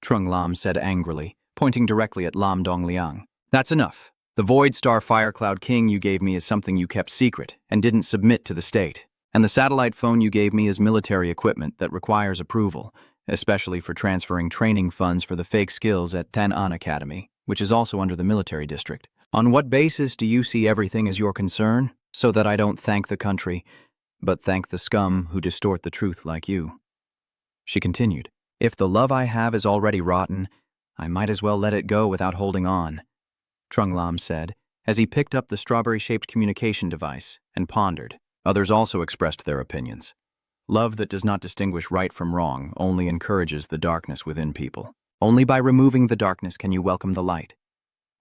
Speaker 2: Trung Lam said angrily, pointing directly at Lam Dong Liang. That's enough. The Void Star Fire Cloud King you gave me is something you kept secret and didn't submit to the state. And the satellite phone you gave me is military equipment that requires approval, especially for transferring training funds for the fake skills at Tan An Academy, which is also under the military district. On what basis do you see everything as your concern, so that I don't thank the country, but thank the scum who distort the truth like you? She continued, If the love I have is already rotten, I might as well let it go without holding on. Trung Lam said,
Speaker 3: as he picked up the strawberry-shaped communication device and pondered. Others also expressed their opinions. Love that does not distinguish right from wrong only encourages the darkness within people. Only by removing the darkness can you welcome the light.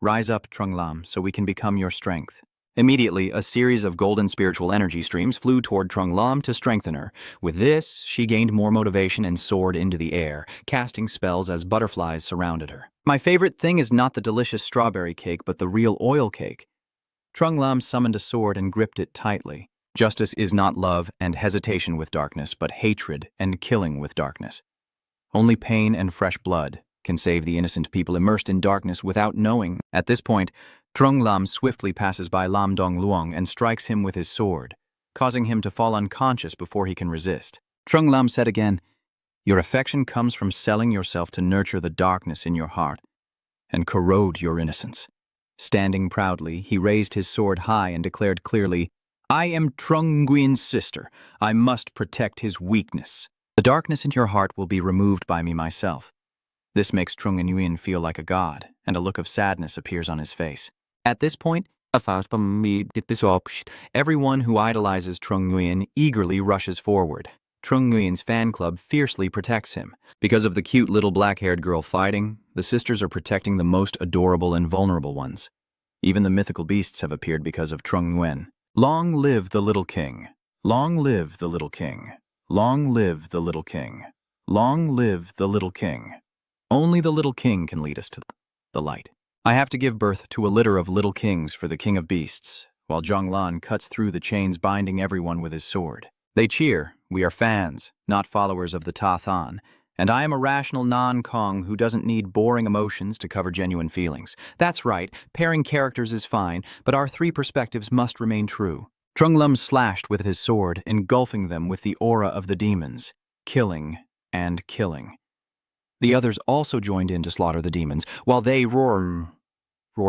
Speaker 3: Rise up, Trung Lam, so we can become your strength.
Speaker 2: Immediately, a series of golden spiritual energy streams flew toward Trung Lam to strengthen her. With this, she gained more motivation and soared into the air, casting spells as butterflies surrounded her.
Speaker 3: My favorite thing is not the delicious strawberry cake, but the real oil cake. Trung Lam summoned a sword and gripped it tightly. Justice is not love and hesitation with darkness, but hatred and killing with darkness. Only pain and fresh blood can save the innocent people immersed in darkness without knowing. At this point, Trung Lam swiftly passes by Lam Dong Luong and strikes him with his sword, causing him to fall unconscious before he can resist. Trung Lam said again, "Your affection comes from selling yourself to nurture the darkness in your heart and corrode your innocence." Standing proudly, he raised his sword high and declared clearly, "I am Trung Nguyen's sister. I must protect his weakness. The darkness in your heart will be removed by me myself." This makes Trung Nguyen feel like a god, and a look of sadness appears on his face. At this point, everyone who idolizes Trung Nguyen eagerly rushes forward. Trung Nguyen's fan club fiercely protects him. Because of the cute little black-haired girl fighting, the sisters are protecting the most adorable and vulnerable ones. Even the mythical beasts have appeared because of Trung Nguyen. Long live the little king. Long live the little king. Long live the little king. Long live the little king. Only the little king can lead us to the light. I have to give birth to a litter of little kings for the king of beasts, while Zhonglan cuts through the chains binding everyone with his sword. They cheer. We are fans, not followers of the Ta Than, and I am a rational non-Kong who doesn't need boring emotions to cover genuine feelings. That's right, pairing characters is fine, but our three perspectives must remain true. Trung Lam slashed with his sword, engulfing them with the aura of the demons, killing and killing. The others also joined in to slaughter the demons, while they roared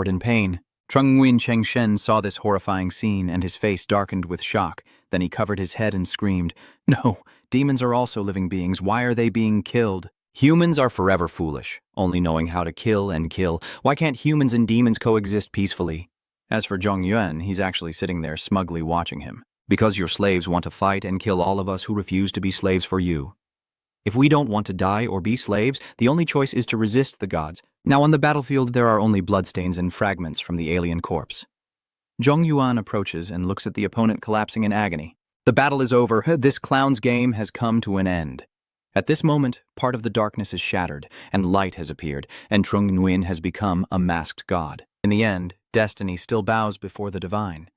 Speaker 3: in pain. Trung Nguyen Chengshen saw this horrifying scene, and his face darkened with shock. Then he covered his head and screamed, "No, demons are also living beings. Why are they being killed?" Humans are forever foolish, only knowing how to kill and kill. Why can't humans and demons coexist peacefully? As for Zhong Yuan, he's actually sitting there smugly watching him. Because your slaves want to fight and kill all of us who refuse to be slaves for you. If we don't want to die or be slaves, the only choice is to resist the gods. Now on the battlefield there are only bloodstains and fragments from the alien corpse. Zhong Yuan approaches and looks at the opponent collapsing in agony. The battle is over. This clown's game has come to an end. At this moment, part of the darkness is shattered, and light has appeared, and Trung Nguyen has become a masked god. In the end, destiny still bows before the divine.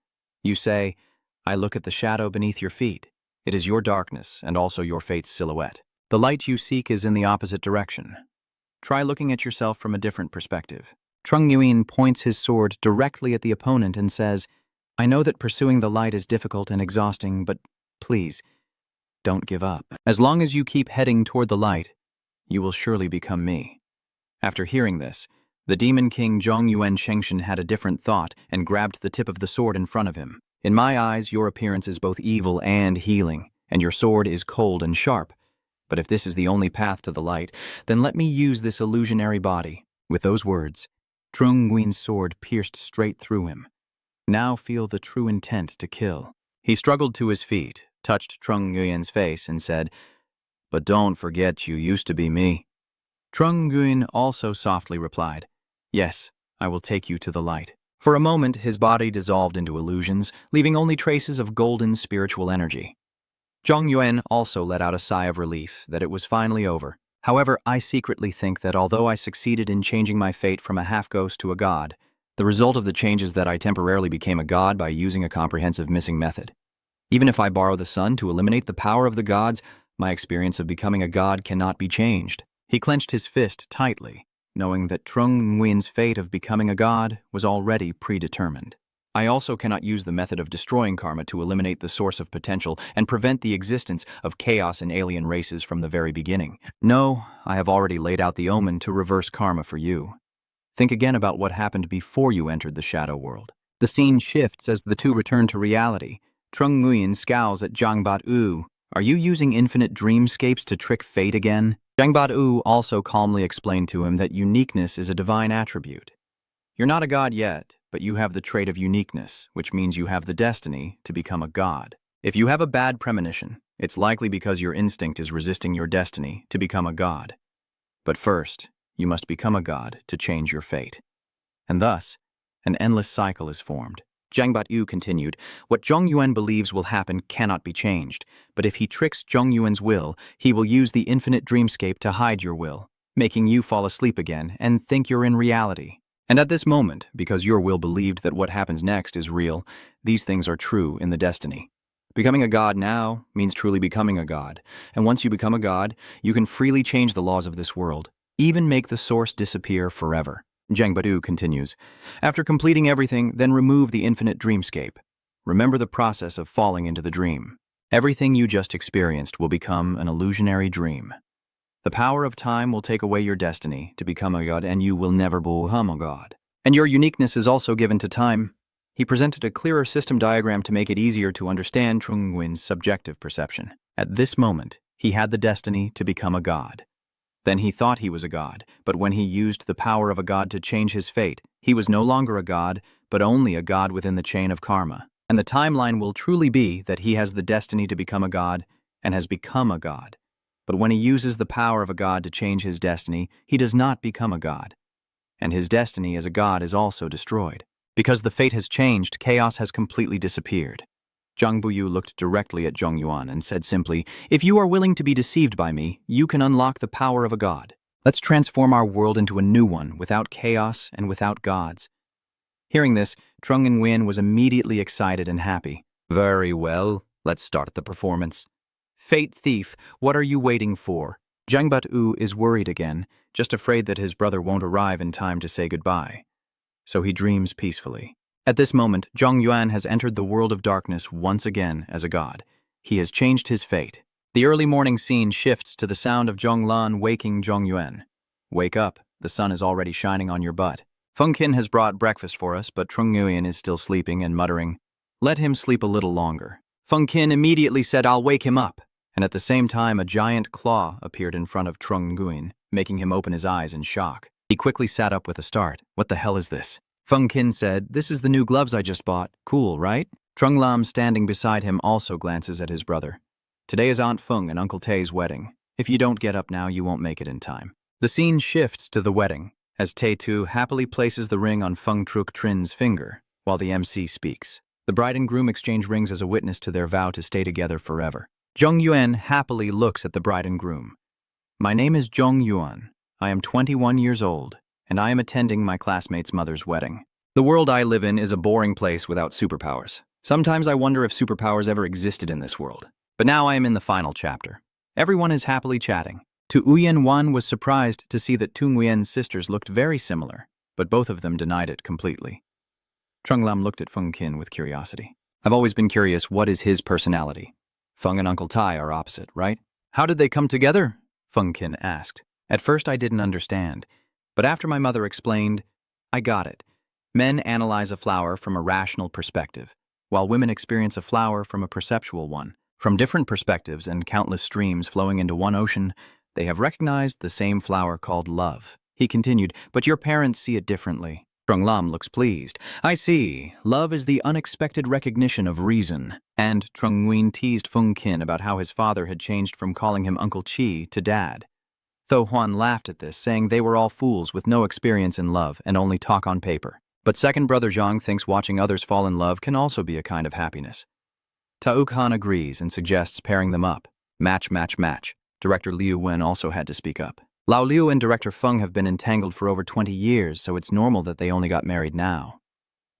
Speaker 3: You say, "I look at the shadow beneath your feet. It is your darkness and also your fate's silhouette. The light you seek is in the opposite direction. Try looking at yourself from a different perspective." Trung Nguyen points his sword directly at the opponent and says, "I know that pursuing the light is difficult and exhausting, but please, don't give up. As long as you keep heading toward the light, you will surely become me." After hearing this, the demon king Zhong Yuan Shengshen had a different thought and grabbed the tip of the sword in front of him. "In my eyes, your appearance is both evil and healing, and your sword is cold and sharp. But if this is the only path to the light, then let me use this illusionary body." With those words, Trung Nguyen's sword pierced straight through him. Now feel the true intent to kill. He struggled to his feet, touched Trung Nguyen's face, and said, "But don't forget you used to be me." Trung Nguyen also softly replied, "Yes, I will take you to the light." For a moment, his body dissolved into illusions, leaving only traces of golden spiritual energy. Zhong Yuan also let out a sigh of relief that it was finally over. However, I secretly think that although I succeeded in changing my fate from a half-ghost to a god, the result of the change is that I temporarily became a god by using a comprehensive missing method. Even if I borrow the sun to eliminate the power of the gods, my experience of becoming a god cannot be changed. He clenched his fist tightly, knowing that Trung Nguyen's fate of becoming a god was already predetermined. I also cannot use the method of destroying karma to eliminate the source of potential and prevent the existence of chaos in alien races from the very beginning. No, I have already laid out the omen to reverse karma for you. Think again about what happened before you entered the shadow world. The scene shifts as the two return to reality. Trung Nguyen scowls at Zhang Bat-u. "Are you using infinite dreamscapes to trick fate again?" Zhang Bat-u also calmly explained to him that uniqueness is a divine attribute. "You're not a god yet, but you have the trait of uniqueness, which means you have the destiny to become a god. If you have a bad premonition, it's likely because your instinct is resisting your destiny to become a god. But first, you must become a god to change your fate. And thus, an endless cycle is formed.
Speaker 2: Zhang Batyu continued, what Zhong Yuan believes will happen cannot be changed, but if he tricks Zhong Yuan's will, he will use the infinite dreamscape to hide your will, making you fall asleep again and think you're in reality. And at this moment, because your will believed that what happens next is real, these things are true in the destiny. Becoming a god now means truly becoming a god, and once you become a god, you can freely change the laws of this world, even make the source disappear forever. Zhang Badu continues, after completing everything, then remove the infinite dreamscape. Remember the process of falling into the dream. Everything you just experienced will become an illusionary dream. The power of time will take away your destiny to become a god, and you will never become a god. And your uniqueness is also given to time. He presented a clearer system diagram to make it easier to understand Trung Nguyen's subjective perception. At this moment, he had the destiny to become a god. Then he thought he was a god, but when he used the power of a god to change his fate, he was no longer a god, but only a god within the chain of karma. And the timeline will truly be that he has the destiny to become a god and has become a god. But when he uses the power of a god to change his destiny, he does not become a god. And his destiny as a god is also destroyed. Because the fate has changed, chaos has completely disappeared. Zhang Buyu looked directly at Zhong Yuan and said simply, if you are willing to be deceived by me, you can unlock the power of a god. Let's transform our world into a new one, without chaos and without gods. Hearing this, Trung Nguyen was immediately excited and happy. Very well, let's start the performance. Fate thief, what are you waiting for? Zhang Bat-u is worried again, just afraid that his brother won't arrive in time to say goodbye. So he dreams peacefully. At this moment, Zhong Yuan has entered the world of darkness once again as a god. He has changed his fate. The early morning scene shifts to the sound of Zhong Lan waking Zhong Yuan. Wake up, the sun is already shining on your butt. Feng Qin has brought breakfast for us, but Trung Nguyen is still sleeping and muttering, let him sleep a little longer. Feng Qin immediately said, I'll wake him up. And at the same time, a giant claw appeared in front of Trung Nguyen, making him open his eyes in shock. He quickly sat up with a start. What the hell is this? Feng Qin said, this is the new gloves I just bought. Cool, right? Trung Lam, standing beside him, also glances at his brother. Today is Aunt Feng and Uncle Tae's wedding. If you don't get up now, you won't make it in time. The scene shifts to the wedding, as Tae Tu happily places the ring on Feng Truc Trin's finger, while the MC speaks. The bride and groom exchange rings as a witness to their vow to stay together forever. Zhong Yuan happily looks at the bride and groom. My name is Zhong Yuan. I am 21 years old, and I am attending my classmate's mother's wedding. The world I live in is a boring place without superpowers. Sometimes I wonder if superpowers ever existed in this world. But now I am in the final chapter. Everyone is happily chatting. Tu Uyen Wan was surprised to see that Tu Nguyen's sisters looked very similar, but both of them denied it completely. Trung Lam looked at Feng Qin with curiosity. I've always been curious, what is his personality? Feng and Uncle Tai are opposite, right? How did they come together? Feng Qin asked. At first I didn't understand, but after my mother explained, I got it. Men analyze a flower from a rational perspective, while women experience a flower from a perceptual one. From different perspectives and countless streams flowing into one ocean, they have recognized the same flower called love. He continued, but your parents see it differently. Trung Lam looks pleased. I see. Love is the unexpected recognition of reason. And Trung Nguyen teased Feng Qin about how his father had changed from calling him Uncle Chi to Dad. Tho Huan laughed at this, saying they were all fools with no experience in love and only talk on paper. But second brother Zhang thinks watching others fall in love can also be a kind of happiness. Tauk Han agrees and suggests pairing them up. Match, match, match. Director Liu Wen also had to speak up. Lao Liu and Director Feng have been entangled for over 20 years, so it's normal that they only got married now.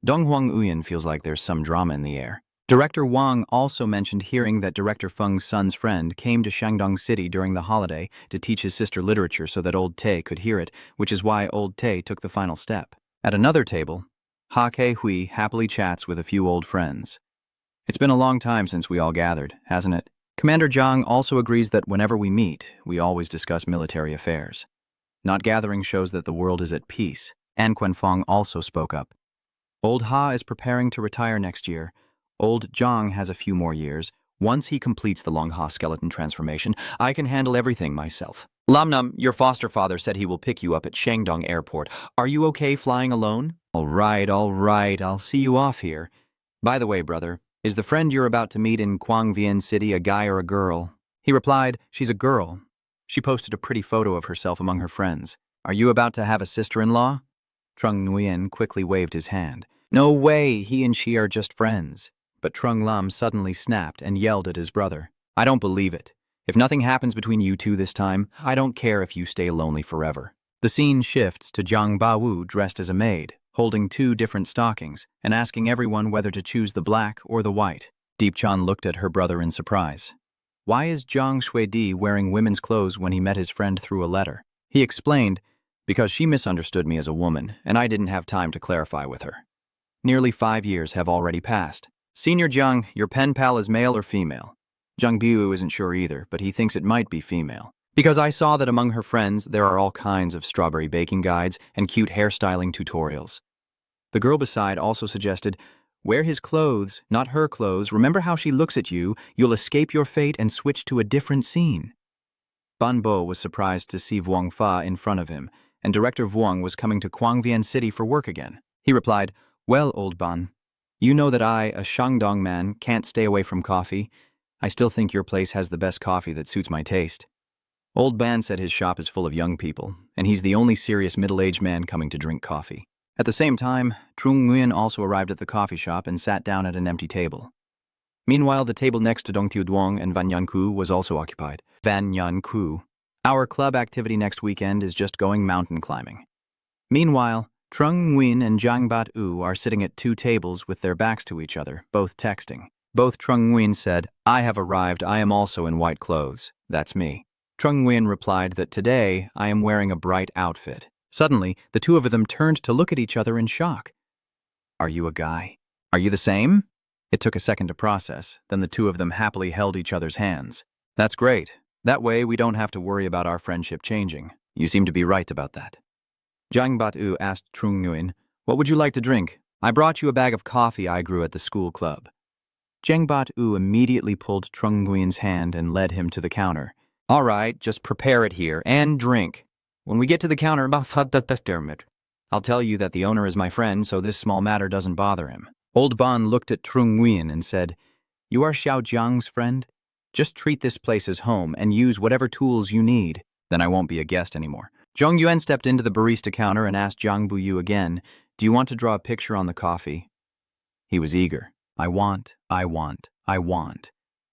Speaker 2: Dong Huang Uyen feels like there's some drama in the air. Director Wang also mentioned hearing that Director Feng's son's friend came to Shandong City during the holiday to teach his sister literature so that Old Tae could hear it, which is why Old Tae took the final step. At another table, Ha Kei Hui happily chats with a few old friends. It's been a long time since we all gathered, hasn't it? Commander Zhang also agrees that whenever we meet, we always discuss military affairs. Not gathering shows that the world is at peace. An Quanfong also spoke up. Old Ha is preparing to retire next year. Old Zhang has a few more years. Once he completes the Long Ha skeleton transformation, I can handle everything myself. Lamnam, your foster father said he will pick you up at Shandong Airport. Are you okay flying alone?
Speaker 1: All right, I'll see you off here. By the way, brother, is the friend you're about to meet in Quangvian City a guy or a girl?
Speaker 3: He replied, she's a girl. She posted a pretty photo of herself among her friends. Are you about to have a sister-in-law? Trung Nguyen quickly waved his hand. No way, he and she are just friends. But Trung Lam suddenly snapped and yelled at his brother.
Speaker 1: I don't believe it. If nothing happens between you two this time, I don't care if you stay lonely forever.
Speaker 3: The scene shifts to Zhang Bawu dressed as a maid, holding 2 different stockings and asking everyone whether to choose the black or the white. Deep Chan looked at her brother in surprise. Why is Zhang Shuidi wearing women's clothes when he met his friend through a letter? He explained,
Speaker 1: because she misunderstood me as a woman, and I didn't have time to clarify with her. Nearly 5 years have already passed. Senior Zhang, your pen pal is male or female? Zhang Biu isn't sure either, but he thinks it might be female. Because I saw that among her friends there are all kinds of strawberry baking guides and cute hairstyling tutorials. The girl beside also suggested, wear his clothes, not her clothes. Remember how she looks at you, you'll escape your fate and switch to a different scene. Ban Bo was surprised to see Vuong Fa in front of him, and Director Vuong was coming to Quangvian City for work again. He replied, well, old Ban, you know that I, a Shandong man, can't stay away from coffee. I still think your place has the best coffee that suits my taste. Old Ban said his shop is full of young people, and he's the only serious middle-aged man coming to drink coffee. At the same time, Trung Nguyen also arrived at the coffee shop and sat down at an empty table. Meanwhile, the table next to Dong Tiu Duong and Van Yan Ku was also occupied. Van Yan Ku. Our club activity next weekend is just going mountain climbing. Meanwhile, Trung Nguyen and Zhang Bat U are sitting at 2 tables with their backs to each other, both texting. Both Trung Nguyen said, I have arrived, I am also in white clothes. That's me. Trung Nguyen replied that today I am wearing a bright outfit. Suddenly, the 2 of them turned to look at each other in shock. Are you a guy? Are you the same? It took a second to process, then the 2 of them happily held each other's hands. That's great. That way we don't have to worry about our friendship changing. You seem to be right about that. Zhang Bat-u asked Trung Nguyen, what would you like to drink? I brought you a bag of coffee I grew at the school club. Zhang Bat-u immediately pulled Trung Nguyen's hand and led him to the counter. All right, just prepare it here and drink. When we get to the counter, I'll tell you that the owner is my friend, so this small matter doesn't bother him. Old Ban looked at Trung Nguyen and said, you are Xiao Jiang's friend? Just treat this place as home and use whatever tools you need. Then I won't be a guest anymore. Zhong Yuan stepped into the barista counter and asked Zhang Buyu again, do you want to draw a picture on the coffee? He was eager. I want.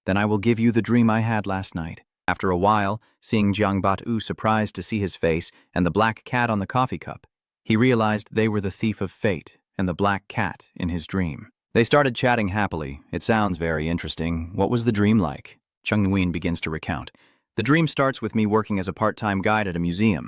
Speaker 1: Then I will give you the dream I had last night. After a while, seeing Jiang Bat-u surprised to see his face and the black cat on the coffee cup, he realized they were the thief of fate and the black cat in his dream. They started chatting happily. It sounds very interesting. What was the dream like? Chung Nguyen begins to recount. The dream starts with me working as a part-time guide at a museum.